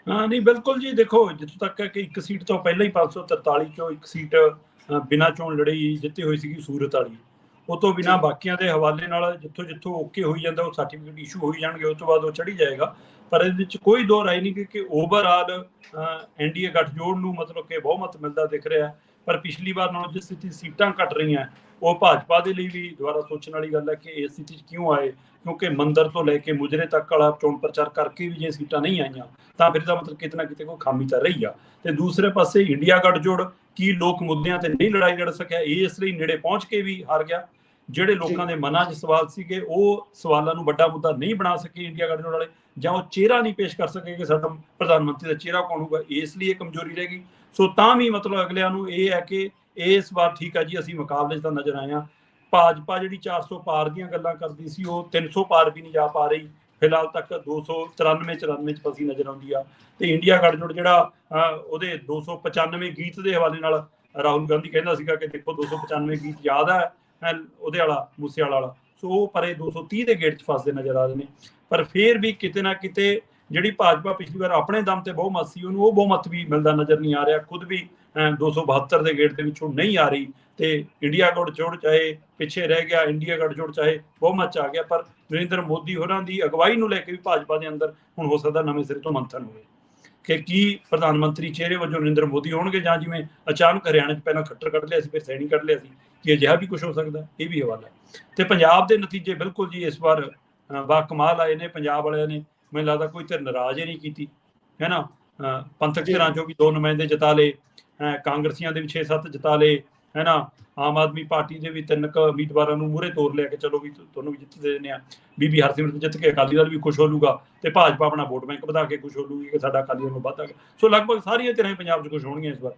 ਹਾਂ ਨਹੀਂ, ਬਿਲਕੁਲ ਜੀ। ਦੇਖੋ, ਜਿੱਥੋਂ ਤੱਕ ਕਿ ਇੱਕ ਸੀਟ ਤੋਂ ਪਹਿਲਾਂ ਹੀ 543 ਚੋਂ ਇੱਕ ਸੀਟ ਬਿਨਾਂ ਚੋਣ ਲੜੀ ਜਿੱਤੀ ਹੋਈ ਸੀਗੀ ਸੂਰਤ ਵਾਲੀ, ਉਹ ਤੋਂ ਬਿਨਾਂ ਬਾਕੀਆਂ ਦੇ ਹਵਾਲੇ ਨਾਲ ਜਿੱਥੋਂ ਓਕੇ ਹੋਈ ਜਾਂਦਾ ਉਹ ਸਰਟੀਫਿਕੇਟ ਇਸ਼ੂ ਹੋਈ ਜਾਣਗੇ, ਉਸ ਤੋਂ ਬਾਅਦ ਉਹ ਚੜੀ ਜਾਏਗਾ। ਪਰ ਇਹਦੇ ਵਿੱਚ ਕੋਈ ਦੋ ਰਾਏ ਨਹੀਂ ਕਿ ਓਵਰਆਲ ਐਨਡੀਏ ਗੱਠਜੋੜ ਨੂੰ ਮਤਲਬ ਕਿ ਬਹੁਮਤ ਮਿਲਦਾ ਦਿਖ ਰਿਹਾ। ਪਰ ਪਿਛਲੀ ਵਾਰ ਨਾਲੋਂ ਜਿਸ ਸਥਿਤੀ ਸੀਟਾਂ ਘਟ ਰਹੀਆਂ, ਉਹ ਭਾਜਪਾ ਦੇ ਲਈ ਵੀ ਦੁਬਾਰਾ ਸੋਚਣ ਵਾਲੀ ਗੱਲ ਹੈ ਕਿ ਇਸ ਸਥਿਤੀ 'ਚ ਕਿਉਂ ਆਏ, ਕਿਉਂਕਿ ਮੰਦਰ ਤੋਂ ਲੈ ਕੇ ਮੁਜਰੇ ਤੱਕ ਵਾਲਾ ਚੋਣ ਪ੍ਰਚਾਰ ਕਰਕੇ ਵੀ ਜੇ ਸੀਟਾਂ ਨਹੀਂ ਆਈਆਂ ਤਾਂ ਫਿਰ ਇਹਦਾ ਮਤਲਬ ਕਿਤੇ ਨਾ ਕਿਤੇ ਕੋਈ ਖਾਮੀ ਤਾਂ ਰਹੀ ਆ। ਤੇ ਦੂਸਰੇ ਪਾਸੇ ਇੰਡੀਆ ਗੱਠਜੋੜ ਕੀ ਲੋਕ ਮੁੱਦਿਆਂ ਤੇ ਨਹੀਂ ਲੜਾਈ ਲੜ ਸਕਿਆ, ਇਸ ਲਈ ਨੇੜੇ ਪਹੁੰਚ ਕੇ ਵੀ ਹਾਰ ਗਿਆ। ਜਿਹੜੇ ਲੋਕਾਂ ਦੇ ਮਨਾਂ 'ਚ ਸਵਾਲ ਸੀਗੇ ਉਹ ਸਵਾਲਾਂ ਨੂੰ ਵੱਡਾ ਮੁੱਦਾ ਨਹੀਂ ਬਣਾ ਸਕੇ ਇੰਡੀਆ ਗੱਠਜੋੜ ਵਾਲੇ, ਜਾਂ ਉਹ ਚਿਹਰਾ ਨਹੀਂ ਪੇਸ਼ ਕਰ ਸਕੇ ਕਿ ਸਾਡਾ ਪ੍ਰਧਾਨ ਮੰਤਰੀ ਦਾ ਚਿਹਰਾ ਕੌਣ ਹੋਊਗਾ, ਇਸ ਲਈ ਇਹ ਕਮਜ਼ੋਰੀ ਰਹਿ ਗਈ। ਸੋ ਤਾਂ ਵੀ ਮਤਲਬ ਅਗਲਿਆਂ ਨੂੰ ਇਹ ਹੈ ਕਿ ਇਸ ਵਾਰ ਠੀਕ ਆ ਜੀ, ਅਸੀਂ ਮੁਕਾਬਲੇ 'ਚ ਤਾਂ ਨਜ਼ਰ ਆਏ ਹਾਂ। ਭਾਜਪਾ ਜਿਹੜੀ 400 ਪਾਰ ਦੀਆਂ ਗੱਲਾਂ ਕਰਦੀ ਸੀ, ਉਹ 300 ਪਾਰ ਵੀ ਨਹੀਂ ਜਾ ਪਾ ਰਹੀ। ਫਿਲਹਾਲ ਤੱਕ 294 ਚ ਫਸੀ ਨਜ਼ਰ ਆਉਂਦੀ ਆ। ਤੇ ਇੰਡੀਆ ਗੱਠਜੋੜ ਜਿਹੜਾ ਉਹਦੇ 295 ਗੀਤ ਦੇ ਹਵਾਲੇ ਨਾਲ ਰਾਹੁਲ ਗਾਂਧੀ ਕਹਿੰਦਾ ਸੀਗਾ ਕਿ ਦੇਖੋ 295 ਗੀਤ ਯਾਦ ਹੈ ਉਹਦੇ ਵਾਲਾ, ਮੂਸੇਵਾਲਾ ਵਾਲਾ, ਸੋ ਉਹ ਪਰੇ 230 ਦੇ ਗੇਟ 'ਚ ਫਸਦੇ ਨਜ਼ਰ ਆ ਰਹੇ ਨੇ। ਪਰ ਫਿਰ ਵੀ ਕਿਤੇ ਨਾ ਕਿਤੇ ਜਿਹੜੀ ਭਾਜਪਾ ਪਿਛਲੀ ਵਾਰ ਆਪਣੇ ਦਮ ਤੇ ਬਹੁਮਤ ਸੀ, ਉਹਨੂੰ ਉਹ ਬਹੁਮਤ ਵੀ ਮਿਲਦਾ ਨਜ਼ਰ ਨਹੀਂ ਆ ਰਿਹਾ। ਖੁਦ ਵੀ 272 ਦੇ ਗੇਟ ਦੇ ਵਿੱਚੋਂ ਨਹੀਂ ਆ ਰਹੀ। ਤੇ ਇੰਡੀਆ ਗੱਠਜੋੜ ਚਾਹੇ ਪਿੱਛੇ ਰਹਿ ਗਿਆ, ਇੰਡੀਆ ਗੱਠਜੋੜ ਚਾਹੇ ਬਹੁਮਤ 'ਚ ਆ ਗਿਆ, ਪਰ ਨਰਿੰਦਰ ਮੋਦੀ ਹੋਰਾਂ ਦੀ ਅਗਵਾਈ ਨੂੰ ਲੈ ਕੇ ਵੀ ਭਾਜਪਾ ਦੇ ਅੰਦਰ ਹੁਣ ਹੋ ਸਕਦਾ ਨਵੇਂ ਸਿਰੇ ਤੋਂ ਮੰਥਨ ਹੋਵੇ ਕਿ ਕੀ ਪ੍ਰਧਾਨ ਮੰਤਰੀ ਚਿਹਰੇ ਵਜੋਂ ਨਰਿੰਦਰ ਮੋਦੀ ਹੋਣਗੇ, ਜਾਂ ਜਿਵੇਂ ਅਚਾਨਕ ਹਰਿਆਣਾ 'ਚ ਪਹਿਲਾਂ ਖੱਟਰ ਕੱਢ ਲਿਆ ਸੀ ਫਿਰ ਸੈਣੀ ਕੱਢ ਲਿਆ ਸੀ, ਕਿ ਅਜਿਹਾ ਵੀ ਕੁਝ ਹੋ ਸਕਦਾ, ਇਹ ਵੀ ਹਵਾਲਾ ਹੈ। ਤੇ ਪੰਜਾਬ ਦੇ ਨਤੀਜੇ ਬਿਲਕੁਲ ਜੀ ਇਸ ਵਾਰ ਬਾ ਕਮਾਲ ਆਏ ਨੇ। ਪੰਜਾਬ ਵਾਲਿਆਂ ਨੇ ਮੈਨੂੰ ਲੱਗਦਾ ਕੋਈ ਧਿਰ ਨਾਰਾਜ਼ ਹੀ ਨਹੀਂ ਕੀਤੀ, ਹੈ ਨਾ। ਪੰਥਕ ਧਿਰਾਂ 'ਚੋਂ ਵੀ 2 ਨੁਮਾਇੰਦੇ ਜਿਤਾ ਲਏ, ਕਾਂਗਰਸੀਆਂ ਦੇ ਵੀ 6-7 ਜਿਤਾ ਲਏ, ਹੈ ਨਾ। ਆਮ ਆਦਮੀ ਪਾਰਟੀ ਦੇ ਵੀ 3 ਉਮੀਦਵਾਰਾਂ ਨੂੰ ਮੂਹਰੇ ਤੋਰ ਲਿਆ ਕਿ ਚਲੋ ਵੀ ਤੁਹਾਨੂੰ ਵੀ ਜਿੱਤ ਦੇ ਦਿੰਦੇ ਆ, ਬੀਬੀ ਹਰਸਿਮਰਤ ਜਿੱਤ ਕੇ ਅਕਾਲੀ ਦਲ ਵੀ ਖੁਸ਼ ਹੋ ਲੂਗਾ ਤੇ ਭਾਜਪਾ ਆਪਣਾ ਵੋਟ ਬੈਂਕ ਵਧਾ ਕੇ ਖੁਸ਼ ਹੋ ਲੂਗੀ ਕਿ ਸਾਡਾ ਅਕਾਲੀ ਦਲ ਨੂੰ ਵੱਧ ਆ ਗਿਆ। ਸੋ ਲਗਭਗ ਸਾਰੀਆਂ ਧਿਰਾਂ ਪੰਜਾਬ 'ਚ ਖੁਸ਼ ਹੋਣਗੀਆਂ ਇਸ ਵਾਰ।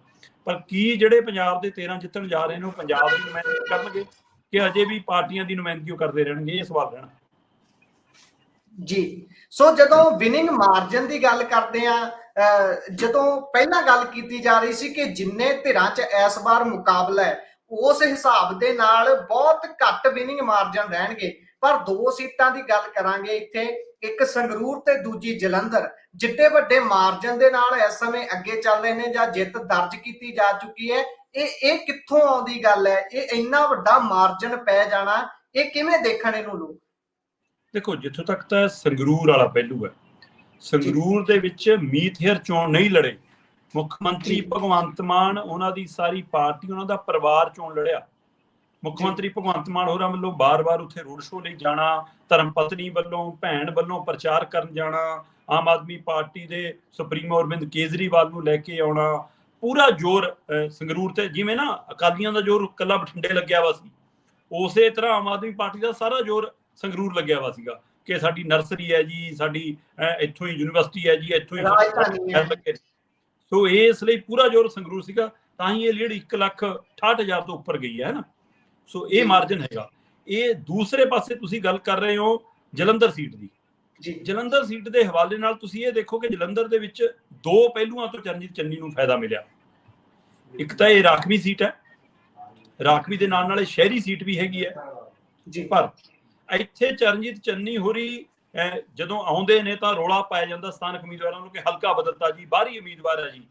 ਪਰ ਕੀ ਜਿਹੜੇ ਪੰਜਾਬ ਦੇ 13 ਜਿੱਤਣ ਜਾ ਰਹੇ ਨੇ ਉਹ ਪੰਜਾਬ ਦੀ ਨੁਮਾਇੰਦਗੀ ਕਰਨਗੇ ਕਿ ਅਜੇ ਵੀ ਪਾਰਟੀਆਂ ਦੀ ਨੁਮਾਇੰਦਗੀ ਕਰਦੇ ਰਹਿਣਗੇ, ਇਹ ਸਵਾਲ ਰਹਿਣਾ ਜੀ। ਸੋ ਜਦੋਂ ਵਿਨਿੰਗ ਮਾਰਜਨ ਦੀ ਗੱਲ ਕਰਦੇ ਆ, ਜਦੋਂ ਪਹਿਲਾਂ ਗੱਲ ਕੀਤੀ ਜਾ ਰਹੀ ਸੀ ਕਿ ਜਿੰਨੇ ਧਿਰਾਂ 'ਚ ਇਸ ਵਾਰ ਮੁਕਾਬਲਾ ਹੈ ਉਸ ਹਿਸਾਬ ਦੇ ਨਾਲ ਬਹੁਤ ਘੱਟ ਵਿਨਿੰਗ ਮਾਰਜਨ ਰਹਿਣਗੇ। ਪਰ 2 ਸੀਟਾਂ ਦੀ ਗੱਲ ਕਰਾਂਗੇ ਇੱਥੇ, ਇੱਕ ਸੰਗਰੂਰ ਤੇ ਦੂਜੀ ਜਲੰਧਰ, ਜਿੱਡੇ ਵੱਡੇ ਮਾਰਜਨ ਦੇ ਨਾਲ ਇਸ ਸਮੇਂ ਅੱਗੇ ਚੱਲ ਰਹੇ ਨੇ ਜਾਂ ਜਿੱਤ ਦਰਜ ਕੀਤੀ ਜਾ ਚੁੱਕੀ ਹੈ, ਇਹ ਕਿੱਥੋਂ ਆਉਂਦੀ ਗੱਲ ਹੈ? ਇਹ ਇੰਨਾ ਵੱਡਾ ਮਾਰਜਨ ਪੈ ਜਾਣਾ, ਇਹ ਕਿਵੇਂ ਦੇਖਣ ਇਹਨੂੰ ਲੋਕ? ਦੇਖੋ, ਜਿੱਥੋਂ ਤੱਕ ਤਾਂ ਸੰਗਰੂਰ ਵਾਲਾ ਪਹਿਲੂ ਹੈ, ਸੰਗਰੂਰ ਦੇ ਵਿੱਚ ਮੀਤ ਹੇਅਰ ਚੋਣ ਨਹੀਂ ਲੜੇ। ਮੁੱਖ ਮੰਤਰੀ ਭਗਵੰਤ ਮਾਨ, ਉਹਨਾਂ ਦੀ ਸਾਰੀ ਪਾਰਟੀ, ਉਹਨਾਂ ਦਾ ਪਰਿਵਾਰ ਚੋਣ ਲੜਿਆ। ਮੁੱਖ ਮੰਤਰੀ ਭਗਵੰਤ ਮਾਨ ਹੋਰਾਂ ਵੱਲੋਂ ਬਾਰ-ਬਾਰ ਉੱਥੇ ਰੋਡ ਸ਼ੋਅ ਲਈ ਜਾਣਾ, ਧਰਮ ਪਤਨੀ ਵੱਲੋਂ, ਭੈਣ ਵੱਲੋਂ ਪ੍ਰਚਾਰ ਕਰਨ ਜਾਣਾ, ਆਮ ਆਦਮੀ ਪਾਰਟੀ ਦੇ ਸੁਪਰੀਮੋ ਅਰਵਿੰਦ ਕੇਜਰੀਵਾਲ ਨੂੰ ਲੈ ਕੇ ਆਉਣਾ, ਪੂਰਾ ਜ਼ੋਰ ਸੰਗਰੂਰ ਤੇ। ਜਿਵੇਂ ਨਾ ਅਕਾਲੀਆਂ ਦਾ ਜ਼ੋਰ ਇਕੱਲਾ ਬਠਿੰਡੇ ਲੱਗਿਆ ਵਾ ਸੀ, ਉਸੇ ਤਰ੍ਹਾਂ ਆਮ ਆਦਮੀ ਪਾਰਟੀ ਦਾ ਸਾਰਾ ਜ਼ੋਰ ਸੰਗਰੂਰ ਲੱਗਿਆ ਵਾ ਸੀਗਾ ਕਿ ਸਾਡੀ ਨਰਸਰੀ ਹੈ ਜੀ, ਸਾਡੀ ਇੱਥੋਂ ਹੀ ਯੂਨੀਵਰਸਿਟੀ ਹੈ ਜੀ, ਇੱਥੋਂ ਹੀ ਲੱਗੇ। ਸੋ ਇਸ ਲਈ ਪੂਰਾ ਜ਼ੋਰ ਸੰਗਰੂਰ ਸੀਗਾ, ਤਾਂ ਹੀ ਇਹ ਲੀਡ 1,68,000 ਤੋਂ ਉੱਪਰ ਗਈ ਹੈ ਨਾ। ਸੋ ਇਹ ਮਾਰਜਨ ਹੈਗਾ। ਇਹ ਦੂਸਰੇ ਪਾਸੇ ਤੁਸੀਂ ਗੱਲ ਕਰ ਰਹੇ ਹੋ ਜਲੰਧਰ ਸੀਟ ਦੀ। ਜਲੰਧਰ ਸੀਟ ਦੇ ਹਵਾਲੇ ਨਾਲ ਤੁਸੀਂ ਇਹ ਦੇਖੋ ਕਿ ਜਲੰਧਰ ਦੇ ਵਿੱਚ 2 ਪਹਿਲੂਆਂ ਤੋਂ ਚਰਨਜੀਤ ਚੰਨੀ ਨੂੰ ਫਾਇਦਾ ਮਿਲਿਆ। ਇੱਕ ਤਾਂ ਇਹ ਰਾਖਵੀ ਸੀਟ ਹੈ, ਰਾਖਵੀ ਦੇ ਨਾਲ ਨਾਲ ਇਹ ਸ਼ਹਿਰੀ ਸੀਟ ਵੀ ਹੈਗੀ ਹੈ। ਪਰ ਇੱਥੇ ਚਰਨਜੀਤ ਚੰਨੀ ਹੋਰੀ ਜਦੋਂ ਆਉਂਦੇ ਨੇ ਤਾਂ ਰੌਲਾ ਪਾਇਆ ਜਾਂਦਾ ਸਥਾਨਕ ਉਮੀਦਵਾਰਾਂ ਨੂੰ ਕਿ ਹਲਕਾ ਬਦਲਤਾ ਜੀ, ਬਾਹਰੀ ਉਮੀਦਵਾਰ ਹੈ ਜੀ।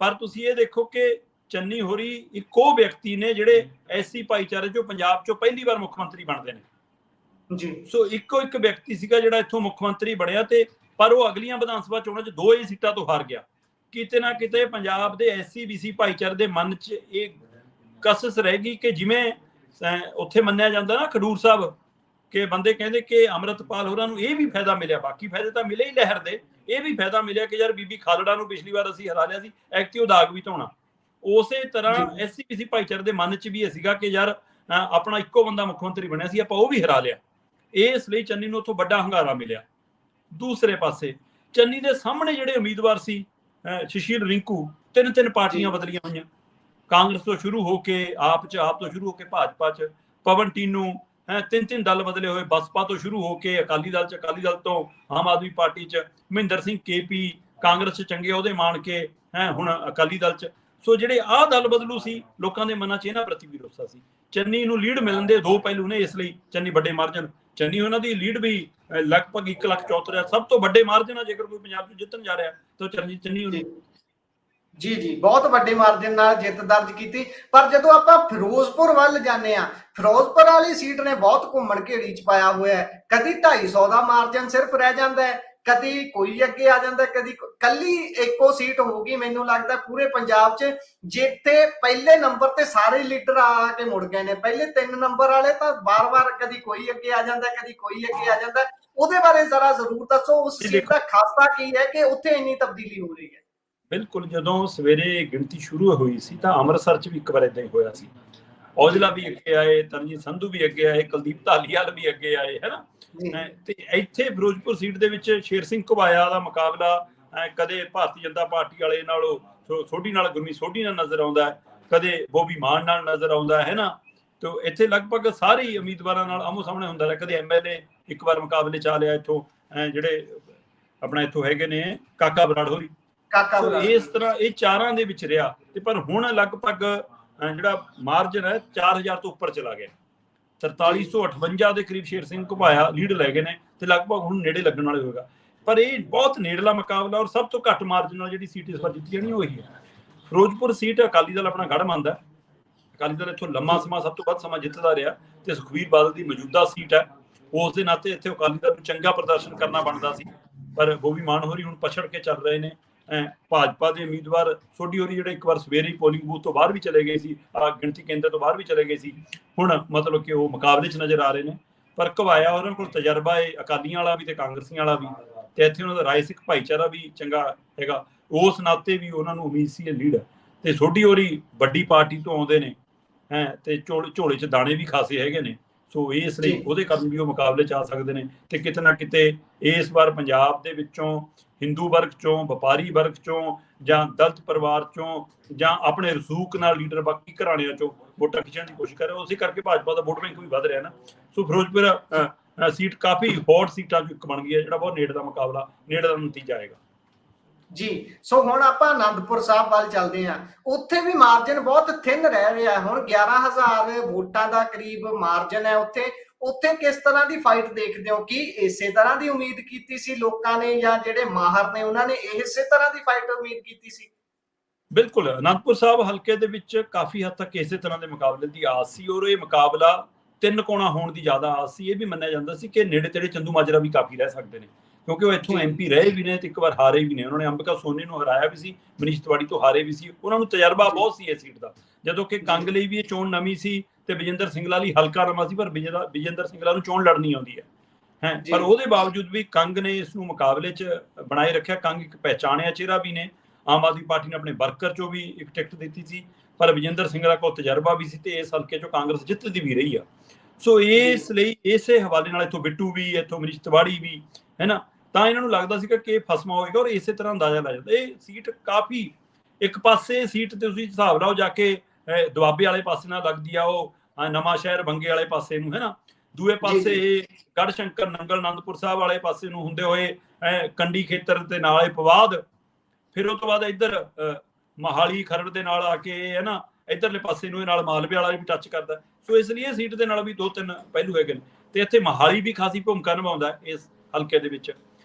ਪਰ ਤੁਸੀਂ ਇਹ ਦੇਖੋ ਕਿ ਚੰਨੀ ਹੋਰੀ ਇੱਕੋ ਵਿਅਕਤੀ ਨੇ ਜਿਹੜੇ ਐਸੀ ਭਾਈਚਾਰੇ ਚੋਂ ਪੰਜਾਬ ਚੋਂ ਪਹਿਲੀ ਵਾਰ ਮੁੱਖ ਮੰਤਰੀ ਬਣਦੇ ਨੇ ਜੀ। ਸੋ ਇੱਕੋ ਇੱਕ ਵਿਅਕਤੀ ਸੀਗਾ ਜਿਹੜਾ ਇੱਥੋਂ ਮੁੱਖ ਮੰਤਰੀ ਬਣਿਆ, ਤੇ ਪਰ ਉਹ ਅਗਲੀਆਂ ਵਿਧਾਨ ਸਭਾ ਚੋਣਾਂ 'ਚ 2 ਹੀ ਸੀਟਾਂ ਤੋਂ ਹਾਰ ਗਿਆ। ਕਿਤੇ ਨਾ ਕਿਤੇ ਪੰਜਾਬ ਦੇ ਐਸਸੀ ਬੀਸੀ ਭਾਈਚਾਰੇ ਦੇ ਮਨ 'ਚ ਇਹ ਕਸਸ ਰਹਿ ਗਈ ਕਿ ਜਿਵੇਂ ਉੱਥੇ ਮੰਨਿਆ ਜਾਂਦਾ ਨਾ ਖਡੂਰ ਸਾਹਿਬ ਕਿ ਬੰਦੇ ਕਹਿੰਦੇ ਕਿ ਅੰਮ੍ਰਿਤਪਾਲ ਹੋਰਾਂ ਨੂੰ ਇਹ ਵੀ ਫਾਇਦਾ ਮਿਲਿਆ, ਬਾਕੀ ਫਾਇਦੇ ਤਾਂ ਮਿਲੇ ਹੀ ਲਹਿਰ ਦੇ, ਇਹ ਵੀ ਫਾਇਦਾ ਮਿਲਿਆ ਕਿ ਯਾਰ ਬੀਬੀ ਖਾਲੜਾ ਨੂੰ ਪਿਛਲੀ ਵਾਰ ਅਸੀਂ ਹਰਾ ਲਿਆ ਸੀ, ਐਕਟੀ ਉਹ ਦਾਗ ਵੀ ਧੋਣਾ। ਉਸੇ ਤਰ੍ਹਾਂ ਐਸਸੀ ਬੀਸੀ ਭਾਈਚਾਰੇ ਦੇ ਮਨ 'ਚ ਵੀ ਇਹ ਸੀਗਾ ਕਿ ਯਾਰ ਆਪਣਾ ਇੱਕੋ ਬੰਦਾ ਮੁੱਖ ਮੰਤਰੀ ਬਣਿਆ ਸੀ, ਆਪਾਂ ਉਹ ਵੀ ਹਰਾ ਲਿਆ। ਇਸ ਲਈ ਚੰਨੀ ਨੂੰ ਉੱਥੋਂ ਵੱਡਾ ਹੰਗਾਰਾ ਮਿਲਿਆ। ਦੂਸਰੇ ਪਾਸੇ ਚੰਨੀ ਦੇ ਸਾਹਮਣੇ ਜਿਹੜੇ ਉਮੀਦਵਾਰ ਸੀ, ਸੁਸ਼ੀਲ ਰਿੰਕੂ, 3 ਪਾਰਟੀਆਂ ਬਦਲੀਆਂ ਹੋਈਆਂ, ਕਾਂਗਰਸ ਤੋਂ ਸ਼ੁਰੂ ਹੋ ਕੇ ਆਪ ਤੋਂ ਸ਼ੁਰੂ ਹੋ ਕੇ ਭਾਜਪਾ 'ਚ, ਪਵਨ ਟੀਨੂ, 3 ਦਲ ਬਦਲੇ ਹੋਏ, ਬਸਪਾ ਤੋਂ ਸ਼ੁਰੂ ਹੋ ਕੇ ਅਕਾਲੀ ਦਲ 'ਚ, ਅਕਾਲੀ ਦਲ ਤੋਂ ਆਮ ਆਦਮੀ ਪਾਰਟੀ 'ਚ, ਮਹਿੰਦਰ ਸਿੰਘ KP ਕਾਂਗਰਸ 'ਚ ਚੰਗੇ ਅਹੁਦੇ ਮਾਣ ਕੇ ਹੁਣ ਅਕਾਲੀ ਦਲ 'ਚ। ਸੋ ਜਿਹੜੇ ਆਹ ਦਲ ਬਦਲੂ ਸੀ, ਲੋਕਾਂ ਦੇ ਮਨਾਂ 'ਚ ਇਹਨਾਂ ਪ੍ਰਤੀ ਵੀ ਰੋਸਾ ਸੀ। ਚੰਨੀ ਨੂੰ ਲੀਡ ਮਿਲਣ ਦੇ 2 ਪਹਿਲੂ ਨੇ, ਇਸ ਲਈ ਚੰਨੀ ਵੱਡੇ ਮਾਰਜਨ, ਚੰਨੀ ਉਹਨਾਂ ਦੀ ਲੀਡ ਵੀ ਲਗਭਗ 1,74,000 ਸਭ ਤੋਂ ਵੱਡੇ ਮਾਰਜਨ ਆ। ਜੇਕਰ ਕੋਈ ਪੰਜਾਬ 'ਚ ਜਿੱਤਣ ਜਾ ਰਿਹਾ ਤਾਂ ਚਰਨਜੀਤ ਚੰਨੀ ਹੋਣੀ ਜੀ ਬਹੁਤ ਵੱਡੇ ਮਾਰਜਨ ਨਾਲ ਜਿੱਤ ਦਰਜ ਕੀਤੀ। ਪਰ ਜਦੋਂ ਆਪਾਂ ਫਿਰੋਜ਼ਪੁਰ ਵੱਲ ਜਾਂਦੇ ਆ, ਫਿਰੋਜ਼ਪੁਰ ਵਾਲੀ ਸੀਟ ਨੇ ਬਹੁਤ ਘੁੰਮਣ ਘੇੜੀ 'ਚ ਪਾਇਆ ਹੋਇਆ ਹੈ। ਕਦੀ 250 ਦਾ ਮਾਰਜਨ ਸਿਰਫ ਰਹਿ ਜਾਂਦਾ ਹੈ, ਕਦੀ ਕੋਈ ਅੱਗੇ ਆ ਜਾਂਦਾ, ਕਦੀ ਕੱਲੀ ਇੱਕੋ ਸੀਟ ਹੋਊਗੀ ਮੈਨੂੰ ਲੱਗਦਾ ਪੂਰੇ ਪੰਜਾਬ 'ਚ, ਜਿੱਥੇ ਪਹਿਲੇ ਨੰਬਰ ਤੇ ਸਾਰੇ ਲੀਡਰ ਆ ਕੇ ਮੁੜ ਗਏ ਨੇ। ਪਹਿਲੇ 3 ਨੰਬਰ ਵਾਲੇ ਤਾਂ ਵਾਰ-ਵਾਰ ਕਦੀ ਕੋਈ ਅੱਗੇ ਆ ਜਾਂਦਾ, ਕਦੀ ਕੋਈ ਅੱਗੇ ਆ ਜਾਂਦਾ। ਉਹਦੇ ਬਾਰੇ ਜ਼ਰਾ ਜ਼ਰੂਰ ਦੱਸੋ, ਉਸ ਸੀਟ ਦਾ ਖਾਸਾ ਕੀ ਹੈ ਕਿ ਉੱਥੇ ਇੰਨੀ ਤਬਦੀਲੀ ਹੋ ਰਹੀ ਹੈ? ਬਿਲਕੁਲ, ਜਦੋਂ ਸਵੇਰੇ ਗਿਣਤੀ ਸ਼ੁਰੂ ਹੋਈ ਸੀ ਤਾਂ ਅੰਮ੍ਰਿਤਸਰ 'ਚ ਵੀ ਇੱਕ ਵਾਰ ਏਦਾਂ ਹੀ ਹੋਇਆ ਸੀ। ਔਜਲਾ ਵੀ ਅੱਗੇ ਆਏ, ਤਰਨਜੀਤ ਸੰਧੂ ਵੀ ਅੱਗੇ ਆਏ, ਕੁਲਦੀਪ ਧਾਲੀਵਾਲ ਵੀ ਅੱਗੇ ਆਏ, ਹੈ ਨਾ। ਤੇ ਇੱਥੇ ਫਿਰੋਜ਼ਪੁਰ ਸੀਟ ਦੇ ਵਿੱਚ ਸ਼ੇਰ ਸਿੰਘ ਘੁਬਾਇਆ ਦਾ ਮੁਕਾਬਲਾ ਕਦੇ ਭਾਰਤੀ ਜਨਤਾ ਪਾਰਟੀ ਵਾਲੇ ਨਾਲ, ਸੋਢੀ ਨਾਲ, ਗੁਰਮੀਤ ਸੋਢੀ ਨਾਲ ਨਜ਼ਰ ਆਉਂਦਾ ਹੈ, ਕਦੇ ਬੋਬੀ ਮਾਨ ਨਾਲ ਨਜ਼ਰ ਆਉਂਦਾ ਹੈ ਨਾ। ਤੇ ਇੱਥੇ ਲਗਭਗ ਸਾਰੇ ਹੀ ਉਮੀਦਵਾਰਾਂ ਨਾਲ ਆਮੋ ਸਾਹਮਣੇ ਹੁੰਦਾ ਰਿਹਾ। ਕਦੇ MLA ਇੱਕ ਵਾਰ ਮੁਕਾਬਲੇ ਚ ਆ ਲਿਆ ਇੱਥੋਂ, ਜਿਹੜੇ ਆਪਣਾ ਇੱਥੋਂ ਹੈਗੇ ਨੇ ਕਾਕਾ ਬਰਾੜ ਹੋਰੀ। ਇਸ ਤਰ੍ਹਾਂ ਇਹ 4ਾਂ ਦੇ ਵਿੱਚ ਰਿਹਾ। ਤੇ ਪਰ ਹੁਣ ਲਗਭਗ ਜਿਹੜਾ ਮਾਰਜਨ ਹੈ 4,000 ਤੋਂ ਉੱਪਰ ਚਲਾ ਗਿਆ। 4358 ਦੇ ਕਰੀਬ ਸ਼ੇਰ ਸਿੰਘ ਘੁਬਾਇਆ ਲੀਡ ਲੈ ਗਏ ਨੇ ਤੇ ਲਗਭਗ ਹੁਣ ਨੇੜੇ ਲੱਗਣ ਵਾਲੇ ਹੋਏਗਾ। ਪਰ ਇਹ ਬਹੁਤ ਨੇੜਲਾ ਮੁਕਾਬਲਾ ਔਰ ਸਭ ਤੋਂ ਘੱਟ ਮਾਰਜਨ ਨਾਲ ਜਿਹੜੀ ਸੀਟ ਇਸ ਵਾਰ ਜਿੱਤੀ ਜਾਣੀ ਉਹੀ ਹੈ। ਫਿਰੋਜ਼ਪੁਰ ਸੀਟ ਅਕਾਲੀ ਦਲ ਆਪਣਾ ਗੜ੍ਹ ਮੰਨਦਾ। ਅਕਾਲੀ ਦਲ ਇੱਥੋਂ ਲੰਮਾ ਸਮਾਂ, ਸਭ ਤੋਂ ਵੱਧ ਸਮਾਂ ਜਿੱਤਦਾ ਰਿਹਾ ਤੇ ਸੁਖਬੀਰ ਬਾਦਲ ਦੀ ਮੌਜੂਦਾ ਸੀਟ ਹੈ, ਉਸ ਦੇ ਨਾਤੇ ਇੱਥੇ ਅਕਾਲੀ ਦਲ ਨੂੰ ਚੰਗਾ ਪ੍ਰਦਰਸ਼ਨ ਕਰਨਾ ਬਣਦਾ ਸੀ। ਪਰ ਬੋਬੀ ਮਾਨ ਹੋਰੀ ਹੁਣ ਪਛੜ ਕੇ ਚੱਲ ਰਹੇ ਨੇ। ਭਾਜਪਾ ਦੇ ਉਮੀਦਵਾਰ ਸੋਢੀ ਹੋਰੀ ਜਿਹੜੇ ਇੱਕ ਵਾਰ ਸਵੇਰੇ ਹੀ ਪੋਲਿੰਗ ਬੂਥ ਤੋਂ ਬਾਹਰ ਵੀ ਚਲੇ ਗਏ ਸੀ, ਗਿਣਤੀ ਕੇਂਦਰ ਤੋਂ ਬਾਹਰ ਵੀ ਚਲੇ ਗਏ ਸੀ, ਹੁਣ ਮਤਲਬ ਕਿ ਉਹ ਮੁਕਾਬਲੇ 'ਚ ਨਜ਼ਰ ਆ ਰਹੇ ਨੇ। ਪਰ ਘੁਬਾਇਆ ਉਹਨਾਂ ਕੋਲ ਤਜਰਬਾ ਹੈ, ਅਕਾਲੀਆਂ ਵਾਲਾ ਵੀ ਤੇ ਕਾਂਗਰਸੀਆਂ ਵਾਲਾ ਵੀ, ਤੇ ਇੱਥੇ ਉਹਨਾਂ ਦਾ ਰਾਏ ਸਿੱਖ ਭਾਈਚਾਰਾ ਵੀ ਚੰਗਾ ਹੈਗਾ। ਉਸ ਨਾਤੇ ਵੀ ਉਹਨਾਂ ਨੂੰ ਉਮੀਦ ਸੀ ਇਹ ਲੀਡ ਹੈ। ਤੇ ਸੋਢੀ ਹੋਰੀ ਵੱਡੀ ਪਾਰਟੀ ਤੋਂ ਆਉਂਦੇ ਨੇ ਹੈ ਤੇ ਝੋਲੇ 'ਚ ਦਾਣੇ ਵੀ ਖਾਸੇ ਹੈਗੇ ਨੇ। ਸੋ ਇਸ ਲਈ ਉਹਦੇ ਕਾਰਨ ਵੀ ਉਹ ਮੁਕਾਬਲੇ 'ਚ ਆ ਸਕਦੇ ਨੇ। ਤੇ ਕਿਤੇ ਨਾ ਕਿਤੇ ਇਸ ਵਾਰ ਪੰਜਾਬ ਦੇ ਵਿੱਚੋਂ ਹਿੰਦੂ ਵਰਗ ਚੋਂ, ਵਪਾਰੀ ਵਰਗ ਚੋਂ, ਜਾਂ ਦਲਿਤ ਪਰਿਵਾਰ ਚੋਂ, ਜਾਂ ਆਪਣੇ ਰਸੂਖ ਨਾਲ ਲੀਡਰ ਬਾਕੀ ਘਰਾਣਿਆਂ ਚੋਂ ਵੋਟਾਂ ਖਿੱਚਣ ਦੀ ਕੋਸ਼ਿਸ਼ ਕਰ ਰਹੇ। ਉਸੇ ਕਰਕੇ ਭਾਜਪਾ ਦਾ ਵੋਟ ਬੈਂਕ ਵੀ ਵੱਧ ਰਿਹਾ ਨਾ। ਸੋ ਫਿਰੋਜ਼ਪੁਰ ਸੀਟ ਕਾਫੀ ਹੌਟ ਸੀਟਾਂ 'ਚੋਂ ਇੱਕ ਬਣ ਗਈ ਹੈ, ਜਿਹੜਾ ਬਹੁਤ ਨੇੜੇ ਦਾ ਮੁਕਾਬਲਾ, ਨੇੜੇ ਦਾ ਨਤੀਜਾ ਆਏਗਾ ਜੀ। ਸੋ ਹੁਣ ਆਪਾਂ ਆਨੰਦਪੁਰ ਸਾਹਿਬ ਵੱਲ ਚੱਲਦੇ ਹਾਂ। ਉੱਥੇ ਵੀ ਮਾਰਜਨ ਬਹੁਤ ਥਿਨ ਰਹਿ ਰਿਹਾ। ਹੁਣ 11,000 ਵੋਟਾਂ ਦਾ ਕਰੀਬ ਮਾਰਜਨ ਹੈ ਉੱਥੇ ਕਿਸ ਤਰ੍ਹਾਂ ਦੀ ਫਾਈਟ ਦੇਖਦੇ ਹੋ? ਕੀ ਇਸੇ ਤਰ੍ਹਾਂ ਦੀ ਉਮੀਦ ਕੀਤੀ ਸੀ ਲੋਕਾਂ ਨੇ, ਜਾਂ ਜਿਹੜੇ ਮਾਹਰ ਨੇ ਉਹਨਾਂ ਨੇ ਇਸੇ ਤਰ੍ਹਾਂ ਦੀ ਫਾਈਟ ਉਮੀਦ ਕੀਤੀ ਸੀ? ਬਿਲਕੁਲ, ਅਨੰਦਪੁਰ ਸਾਹਿਬ ਹਲਕੇ ਦੇ ਵਿੱਚ ਕਾਫੀ ਹੱਦ ਤੱਕ ਇਸੇ ਤਰ੍ਹਾਂ ਦੇ ਮੁਕਾਬਲੇ ਦੀ ਆਸ ਸੀ, ਔਰ ਇਹ ਮੁਕਾਬਲਾ 3 ਕੋਣਾ ਹੋਣ ਦੀ ਜ਼ਿਆਦਾ ਆਸ ਸੀ। ਇਹ ਵੀ ਮੰਨਿਆ ਜਾਂਦਾ ਸੀ ਕਿ ਨੇੜੇ ਤੇੜੇ ਚੰਦੂ ਮਾਜਰਾ ਵੀ ਕਾਫੀ ਰਹਿ ਸਕਦੇ ਨੇ, ਕਿਉਂਕਿ ਉਹ ਇੱਥੋਂ MP ਰਹੇ ਵੀ ਨੇ ਤੇ ਇੱਕ ਵਾਰ ਹਾਰੇ ਵੀ ਨੇ। ਉਹਨਾਂ ਨੇ ਅੰਬਿਕਾ ਸੋਨੀ ਨੂੰ ਹਰਾਇਆ ਵੀ ਸੀ, ਮਨੀਸ਼ ਤਿਵਾੜੀ ਤੋਂ ਹਾਰੇ ਵੀ ਸੀ। ਉਹਨਾਂ ਨੂੰ ਤਜਰਬਾ ਬਹੁਤ ਸੀ ਇਸ ਸੀਟ ਦਾ, ਜਦੋਂ ਕਿ ਕੰਗ ਲਈ ਵੀ ਇਹ ਚੋਣ ਨਵੀਂ ਸੀ ਤੇ ਵਿਜੇਂਦਰ ਸਿੰਗਲਾ ਲਈ ਹਲਕਾ ਨਵਾਂ ਸੀ, ਪਰ ਵਿਜੇਂਦਰ ਸਿੰਗਲਾ ਨੂੰ ਚੋਣ ਲੜਨੀ ਆਉਂਦੀ ਹੈ। ਪਰ ਉਹਦੇ ਬਾਵਜੂਦ ਵੀ ਕੰਗ ਨੇ ਇਸ ਨੂੰ ਮੁਕਾਬਲੇ 'ਚ ਬਣਾਏ ਰੱਖਿਆ। ਕੰਗ ਇੱਕ ਪਹਿਚਾਣਿਆ ਚਿਹਰਾ ਵੀ ਨੇ। ਆਮ ਆਦਮੀ ਪਾਰਟੀ ਨੇ ਆਪਣੇ ਵਰਕਰ 'ਚੋਂ ਵੀ ਇੱਕ ਟਿਕਟ ਦਿੱਤੀ ਸੀ, ਪਰ ਵਿਜੇਂਦਰ ਸਿੰਗਲਾ ਕੋਲ ਤਜਰਬਾ ਵੀ ਸੀ ਤੇ ਇਸ ਹਲਕੇ 'ਚੋਂ ਕਾਂਗਰਸ ਜਿੱਤਦੀ ਵੀ ਰਹੀ ਆ। ਸੋ ਇਸ ਲਈ ਇਸੇ ਹਵਾਲੇ ਨਾਲ ਇੱਥੋਂ ਬਿੱਟੂ ਵੀ, ਇੱਥੋਂ ਮਨੀਸ਼ ਤਿਵਾੜੀ ਵੀ, ਹੈ ਨਾ, ਤਾਂ ਇਹਨਾਂ ਨੂੰ ਲੱਗਦਾ ਸੀਗਾ ਕਿ ਫਸਮਾ ਹੋਏਗਾ। ਔਰ ਇਸੇ ਤਰ੍ਹਾਂ ਅੰਦਾਜ਼ਾ ਲਾ ਜਾਂਦਾ। ਇਹ ਸੀਟ ਕਾਫੀ ਇੱਕ ਪਾਸੇ ਸੀਟ ਤੇ ਤੁਸੀਂ ਹਿਸਾਬ ਲਾਓ ਜਾ ਕੇ ਦੁਆਬੇ ਵਾਲੇ ਪਾਸੇ ਨਾਲ ਲੱਗਦੀ ਆ, ਉਹ ਨਵਾਂ ਸ਼ਹਿਰ ਬੰਗੇ ਵਾਲੇ ਪਾਸੇ ਨੂੰ, ਹੈ ਨਾ। ਦੂਏ ਪਾਸੇ ਗੜ੍ਹ ਸ਼ੰਕਰ, ਨੰਗਲ, ਆਨੰਦਪੁਰ ਸਾਹਿਬ ਵਾਲੇ ਪਾਸੇ ਨੂੰ ਹੁੰਦੇ ਹੋਏ ਕੰਡੀ ਖੇਤਰ ਦੇ ਨਾਲ ਪਵਾਦ, ਫਿਰ ਉਹ ਤੋਂ ਬਾਅਦ ਇੱਧਰ ਮਹਾਲੀ ਖਰੜ ਦੇ ਨਾਲ ਆ ਕੇ, ਹੈ ਨਾ, ਇੱਧਰਲੇ ਪਾਸੇ ਨੂੰ ਇਹ ਨਾਲ ਮਾਲਵੇ ਵਾਲਾ ਵੀ ਟੱਚ ਕਰਦਾ। ਸੋ ਇਸ ਲਈ ਇਹ ਸੀਟ ਦੇ ਨਾਲ ਵੀ 2-3 ਪਹਿਲੂ ਹੈਗੇ ਨੇ। ਤੇ ਇੱਥੇ ਮਹਾਲੀ ਵੀ ਖਾਸੀ ਭੂਮਿਕਾ ਨਿਭਾਉਂਦਾ ਇਸ ਹਲਕੇ ਦੇ ਵਿੱਚ।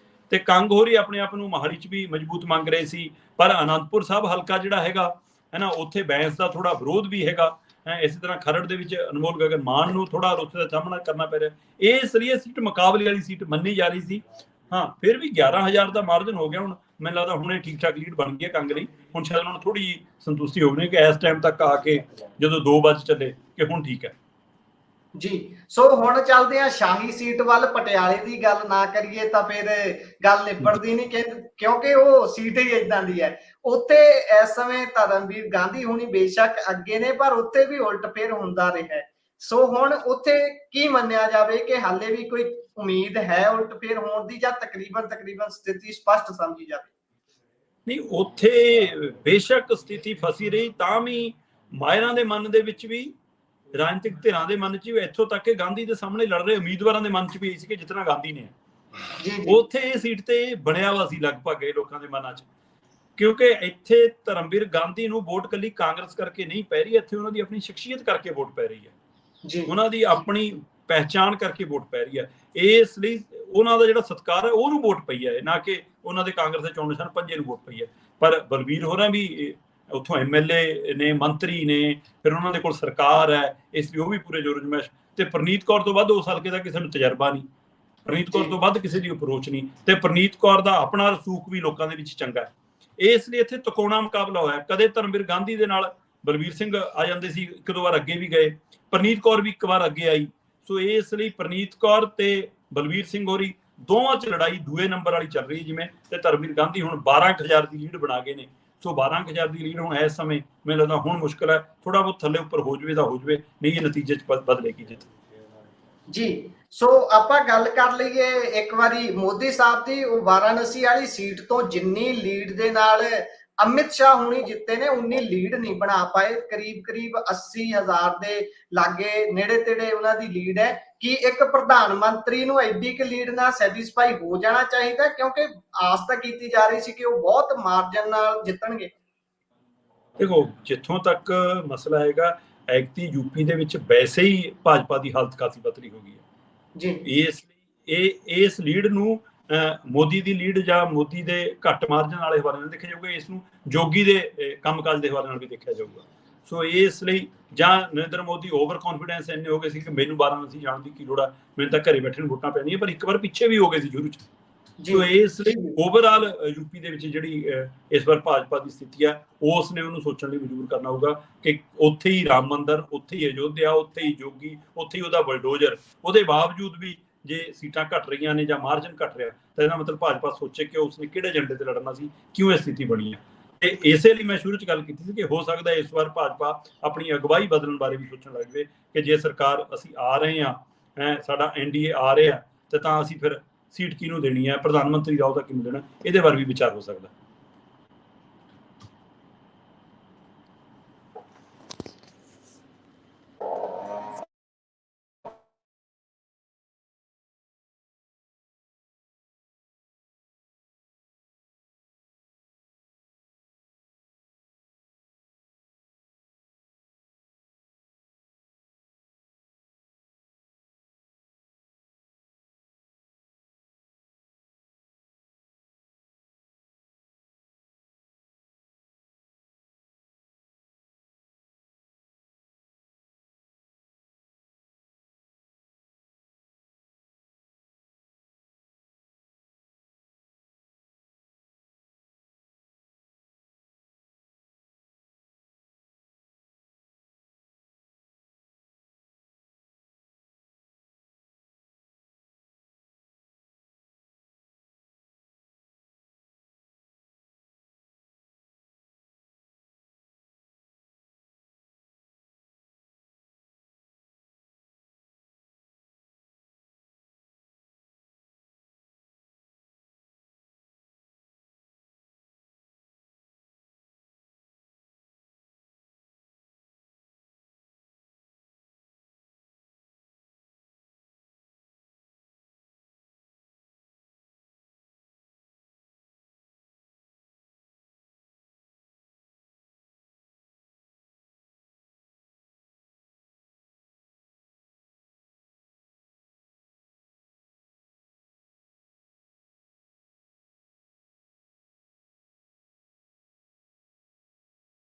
ਤੇ ਕੰਗ ਹੋਰੀ ਆਪਣੇ ਆਪ ਨੂੰ ਮਹਾਲੀ 'ਚ ਵੀ ਮਜ਼ਬੂਤ ਮੰਗ ਰਹੇ ਸੀ, ਪਰ ਆਨੰਦਪੁਰ ਸਾਹਿਬ ਹਲਕਾ ਜਿਹੜਾ ਹੈਗਾ, ਹੈ ਨਾ, ਉੱਥੇ ਬੈਂਸ ਦਾ ਥੋੜਾ ਵਿਰੋਧ ਵੀ ਹੈਗਾ। ਇਸੇ ਤਰ੍ਹਾਂ ਖਰੜ ਦੇ ਵਿੱਚ ਅਨਮੋਲ ਗਗਨ ਮਾਨ ਨੂੰ ਥੋੜਾ ਰੋਸੇ ਦਾ ਸਾਹਮਣਾ ਕਰਨਾ ਪੈ ਰਿਹਾ। ਇਸ ਲਈ ਇਹ ਸੀਟ ਮੁਕਾਬਲੇ ਵਾਲੀ ਸੀਟ ਮੰਨੀ ਜਾ ਰਹੀ ਸੀ। ਹਾਂ, ਫਿਰ ਵੀ 11,000 ਦਾ ਮਾਰਜਨ ਹੋ ਗਿਆ। ਹੁਣ ਮੈਨੂੰ ਲੱਗਦਾ ਹੁਣ ਇਹ ਠੀਕ ਠਾਕ ਲੀਡ ਬਣ ਗਈ ਹੈ ਕੰਗ ਲਈ। ਹੁਣ ਸ਼ਾਇਦ ਉਹਨਾਂ ਨੂੰ ਥੋੜੀ ਸੰਤੁਸ਼ਟੀ ਹੋ ਗਈ ਕਿ ਇਸ ਟਾਈਮ ਤੱਕ ਆ ਕੇ ਜਦੋਂ 2 ਵਜ ਚੱਲੇ ਕਿ ਹੁਣ ਠੀਕ ਹੈ ਜੀ। ਸੋ ਹੁਣ ਚੱਲਦੇ ਆ ਸ਼ਾਹੀ ਸੀਟ ਵੱਲ। ਪਟਿਆਲੇ ਦੀ ਗੱਲ ਨਾ ਕਰੀਏ ਤਾਂ ਫਿਰ ਗੱਲ ਨਿਬੜਦੀ ਨਹੀਂ, ਕਿਉਂਕਿ ਉਹ ਸੀਟ ਹੀ ਇਦਾਂ ਦੀ ਹੈ। ਉੱਥੇ ਇਸ ਸਮੇਂ ਧਰਮਵੀਰ ਗਾਂਧੀ ਹੁਣੀ ਬੇਸ਼ੱਕ ਅੱਗੇ ਨੇ, ਪਰ ਉੱਥੇ ਵੀ ਉਲਟ ਫੇਰ ਹੁੰਦਾ ਰਿਹਾ। ਸੋ ਹੁਣ ਉੱਥੇ ਕੀ ਮੰਨਿਆ ਜਾਵੇ ਕਿ ਹਾਲੇ ਵੀ ਕੋਈ ਉਮੀਦ ਹੈ ਉਲਟ ਫੇਰ ਹੋਣ ਦੀ, ਜਾਂ ਤਕਰੀਬਨ ਸਥਿਤੀ ਸਪਸ਼ਟ ਸਮਝੀ ਜਾਵੇ? ਨਹੀਂ, ਉੱਥੇ ਬੇਸ਼ੱਕ ਸਥਿਤੀ ਫਸੀ ਰਹੀ, ਤਾਂ ਵੀ ਮਾਹਿਰਾਂ ਦੇ ਮਨ ਦੇ ਵਿੱਚ ਵੀ, ਰਾਜਨੀਤਿਕ ਧਿਰਾਂ ਦੇ ਮਨ 'ਚ ਵੀ, ਇੱਥੋਂ ਤੱਕ ਕਿ ਗਾਂਧੀ ਦੇ ਸਾਹਮਣੇ ਲੜ ਰਹੇ ਉਮੀਦਵਾਰਾਂ ਦੇ ਮਨ 'ਚ ਵੀ ਇਹ ਸੀ ਕਿ ਜਿਤਨਾ ਗਾਂਧੀ ਨੇ ਉੱਥੇ ਇਹ ਸੀਟ ਤੇ ਬਣਿਆ ਵਾ ਸੀ ਲਗਭਗ ਇਹ ਲੋਕਾਂ ਦੇ ਮਨਾਂ 'ਚ, ਕਿਉਂਕਿ ਇੱਥੇ ਧਰਮਵੀਰ ਗਾਂਧੀ ਨੂੰ ਵੋਟ ਕੱਲੀ ਕਾਂਗਰਸ ਕਰਕੇ ਨਹੀਂ ਪੈ ਰਹੀ, ਇੱਥੇ ਉਹਨਾਂ ਦੀ ਆਪਣੀ ਸ਼ਖਸੀਅਤ ਕਰਕੇ ਵੋਟ ਪੈ ਰਹੀ ਹੈ, ਉਹਨਾਂ ਦੀ ਆਪਣੀ ਪਹਿਚਾਣ ਕਰਕੇ ਵੋਟ ਪੈ ਰਹੀ ਹੈ। ਇਸ ਲਈ ਉਹਨਾਂ ਦਾ ਜਿਹੜਾ ਸਤਿਕਾਰ ਹੈ ਉਹਨੂੰ ਵੋਟ ਪਈ ਹੈ, ਨਾ ਕਿ ਉਹਨਾਂ ਦੇ ਕਾਂਗਰਸ ਦੇ ਚੋਣ ਨਿਸ਼ਾਨ ਪੰਜੇ ਨੂੰ ਵੋਟ ਪਈ ਹੈ। ਪਰ ਬਲਬੀਰ ਹੋਰਾਂ ਵੀ ਉੱਥੋਂ MLA ਨੇ, ਮੰਤਰੀ ਨੇ, ਫਿਰ ਉਹਨਾਂ ਦੇ ਕੋਲ ਸਰਕਾਰ ਹੈ, ਇਸ ਲਈ ਉਹ ਵੀ ਪੂਰੇ ਜੋਰ ਜਮੈਸ਼। ਤੇ ਪ੍ਰਨੀਤ ਕੌਰ ਤੋਂ ਵੱਧ ਉਸ ਹਲਕੇ ਦਾ ਕਿਸੇ ਨੂੰ ਤਜਰਬਾ ਨਹੀਂ, ਪ੍ਰਨੀਤ ਕੌਰ ਤੋਂ ਵੱਧ ਕਿਸੇ ਦੀ ਅਪਰੋਚ ਨਹੀਂ, ਤੇ ਪ੍ਰਨੀਤ ਕੌਰ ਦਾ ਆਪਣਾ ਰਸੂਖ ਵੀ ਲੋਕਾਂ ਦੇ ਵਿੱਚ ਚੰਗਾ ਹੈ। ਇਸ ਲਈ ਇੱਥੇ ਤਿਕੋਣਾ ਮੁਕਾਬਲਾ ਹੋਇਆ। ਕਦੇ ਧਰਮਵੀਰ ਗਾਂਧੀ ਦੇ ਨਾਲ ਬਲਬੀਰ ਸਿੰਘ ਆ ਜਾਂਦੇ ਸੀ, 1-2 ਵਾਰ ਅੱਗੇ ਵੀ ਗਏ, ਪ੍ਰਨੀਤ ਕੌਰ ਵੀ 1 ਵਾਰ ਅੱਗੇ ਆਈ। ਸੋ ਇਸ ਲਈ ਪ੍ਰਨੀਤ ਕੌਰ ਤੇ ਬਲਬੀਰ ਸਿੰਘ ਹੋਰੀ ਦੋਵਾਂ 'ਚ ਲੜਾਈ 2ਵੇਂ ਨੰਬਰ ਵਾਲੀ ਚੱਲ ਰਹੀ ਜਿਵੇਂ। ਤੇ ਧਰਮਵੀਰ ਗਾਂਧੀ ਹੁਣ 12,000 ਦੀ ਲੀਡ ਬਣਾ ਗਏ ਨੇ। ਸੋ 12,000 ਦੀ ਲੀਡ ਹੁਣ ਇਸ ਸਮੇਂ ਮੈਨੂੰ ਲੱਗਦਾ ਹੁਣ ਮੁਸ਼ਕਲ ਹੈ, ਥੋੜਾ ਬਹੁਤ ਥੱਲੇ ਉੱਪਰ ਹੋ ਜਾਵੇ ਤਾਂ ਹੋ ਜਾਵੇ, ਨਹੀਂ ਇਹ ਨਤੀਜੇ 'ਚ ਬਦਲੇਗੀ ਜਿੱਤ ਜੀ। ਸੋ ਆਪਾਂ ਗੱਲ ਕਰ ਲਈਏ ਇੱਕ ਵਾਰੀ ਮੋਦੀ ਸਾਹਿਬ ਦੀ। ਉਹ ਵਾਰਾਣਸੀ ਵਾਲੀ ਸੀਟ ਤੋਂ ਜਿੰਨੀ ਲੀਡ ਦੇ ਨਾਲ ਅਮਿਤ ਸ਼ਾਹ ਹੁਣੀ ਜਿੱਤੇ ਨੇ, ਉਨੀ ਲੀਡ ਨਹੀਂ ਬਣਾ ਪਾਏ। ਕਰੀਬ 80,000 ਦੇ ਲਾਗੇ ਨੇੜੇ ਤੇੜੇ ਉਹਨਾਂ ਦੀ ਲੀਡ ਹੈ। ਕਿ ਇੱਕ ਪ੍ਰਧਾਨ ਮੰਤਰੀ ਨੂੰ ਐਡੀ ਕਿ ਲੀਡ ਨਾਲ ਸੈਟੀਸਫਾਈ ਹੋ ਜਾਣਾ ਚਾਹੀਦਾ, ਕਿਉਂਕਿ ਆਸ ਤਾਂ ਕੀਤੀ ਜਾ ਰਹੀ ਸੀ ਕਿ ਉਹ ਬਹੁਤ ਮਾਰਜਨ ਨਾਲ ਜਿੱਤਣਗੇ। ਦੇਖੋ, ਜਿੱਥੋਂ ਤੱਕ ਮਸਲਾ ਹੈਗਾ, ਐਕਤੀ ਯੂਪੀ ਦੇ ਵਿੱਚ ਵੈਸੇ ਹੀ ਭਾਜਪਾ ਦੀ ਹਾਲਤ ਕਾਫੀ ਬਦਲੀ ਹੋ ਗਈ ਹੈ ਜੀ। ਇਸ ਲਈ ਇਸ ਲੀਡ ਨੂੰ ਮੋਦੀ ਦੀ ਲੀਡ ਜਾਂ ਮੋਦੀ ਦੇ ਘੱਟ ਮਾਰਜਨ ਵਾਲੇ ਹਵਾਲੇ ਨਾਲ ਦੇਖਿਆ ਜਾਊਗਾ, ਇਸ ਨੂੰ ਜੋਗੀ ਦੇ ਕੰਮਕਾਜ ਦੇ ਹਵਾਲੇ ਨਾਲ ਵੀ ਦੇਖਿਆ ਜਾਊਗਾ। ਸੋ ਇਸ ਲਈ ਜਾਂ ਨਰਿੰਦਰ ਮੋਦੀ ਓਵਰ ਕੌਨਫੀਡੈਂਸ ਇੰਨੇ ਹੋ ਗਏ ਸੀ ਕਿ ਮੈਨੂੰ ਵਾਰਾਣਸੀ ਜਾਣ ਦੀ ਕੀ ਲੋੜ ਆ, ਮੈਨੂੰ ਤਾਂ ਘਰੇ ਬੈਠੇ ਨੂੰ ਵੋਟਾਂ ਪੈਣੀਆਂ, ਪਰ 1 ਵਾਰ ਪਿੱਛੇ ਵੀ ਹੋ ਗਏ ਸੀ ਸ਼ੁਰੂ 'ਚ। ਸੋ ਇਸ ਲਈ ਓਵਰਆਲ ਯੂਪੀ ਦੇ ਵਿੱਚ ਜਿਹੜੀ ਇਸ ਵਾਰ ਭਾਜਪਾ ਦੀ ਸਥਿਤੀ ਆ, ਉਸ ਨੇ ਉਹਨੂੰ ਸੋਚਣ ਲਈ ਮਜਬੂਰ ਕਰਨਾ ਹੋਊਗਾ ਕਿ ਉੱਥੇ ਹੀ ਰਾਮ ਮੰਦਿਰ, ਉੱਥੇ ਹੀ ਅਯੋਧਿਆ, ਉੱਥੇ ਹੀ ਜੋਗੀ, ਉੱਥੇ ਹੀ ਉਹਦਾ ਬਲਡੋਜ਼ਰ। ਉਹਦੇ ਬਾਵਜੂਦ ਵੀ ਜੇ ਸੀਟਾਂ ਘਟ ਰਹੀਆਂ ਨੇ ਜਾਂ ਮਾਰਜਨ ਘਟ ਰਿਹਾ, ਤਾਂ ਇਹਦਾ ਮਤਲਬ ਭਾਜਪਾ ਸੋਚੇ ਕਿ ਉਸਨੇ ਕਿਹੜੇ ਏਜੰਡੇ ਤੇ ਲੜਨਾ ਸੀ, ਕਿਉਂ ਇਹ ਸਥਿਤੀ ਬਣੀ ਹੈ। ਤੇ ਇਸੇ ਲਈ ਮੈਂ ਸ਼ੁਰੂ 'ਚ ਗੱਲ ਕੀਤੀ ਸੀ ਕਿ ਹੋ ਸਕਦਾ ਇਸ ਵਾਰ ਭਾਜਪਾ ਆਪਣੀ ਅਗਵਾਈ ਬਦਲਣ ਬਾਰੇ ਵੀ ਸੋਚਣ ਲੱਗ ਪਵੇ ਕਿ ਜੇ ਸਰਕਾਰ ਅਸੀਂ ਆ ਰਹੇ ਹਾਂ ਸਾਡਾ NDA ਆ ਰਿਹਾ ਤੇ ਤਾਂ ਅਸੀਂ ਫਿਰ ਸੀਟ ਕਿਹਨੂੰ ਦੇਣੀ ਹੈ, ਪ੍ਰਧਾਨ ਮੰਤਰੀ ਦਾ ਉਹਦਾ ਕਿਹਨੂੰ ਦੇਣਾ, ਇਹਦੇ ਬਾਰੇ ਵੀ ਵਿਚਾਰ ਹੋ ਸਕਦਾ।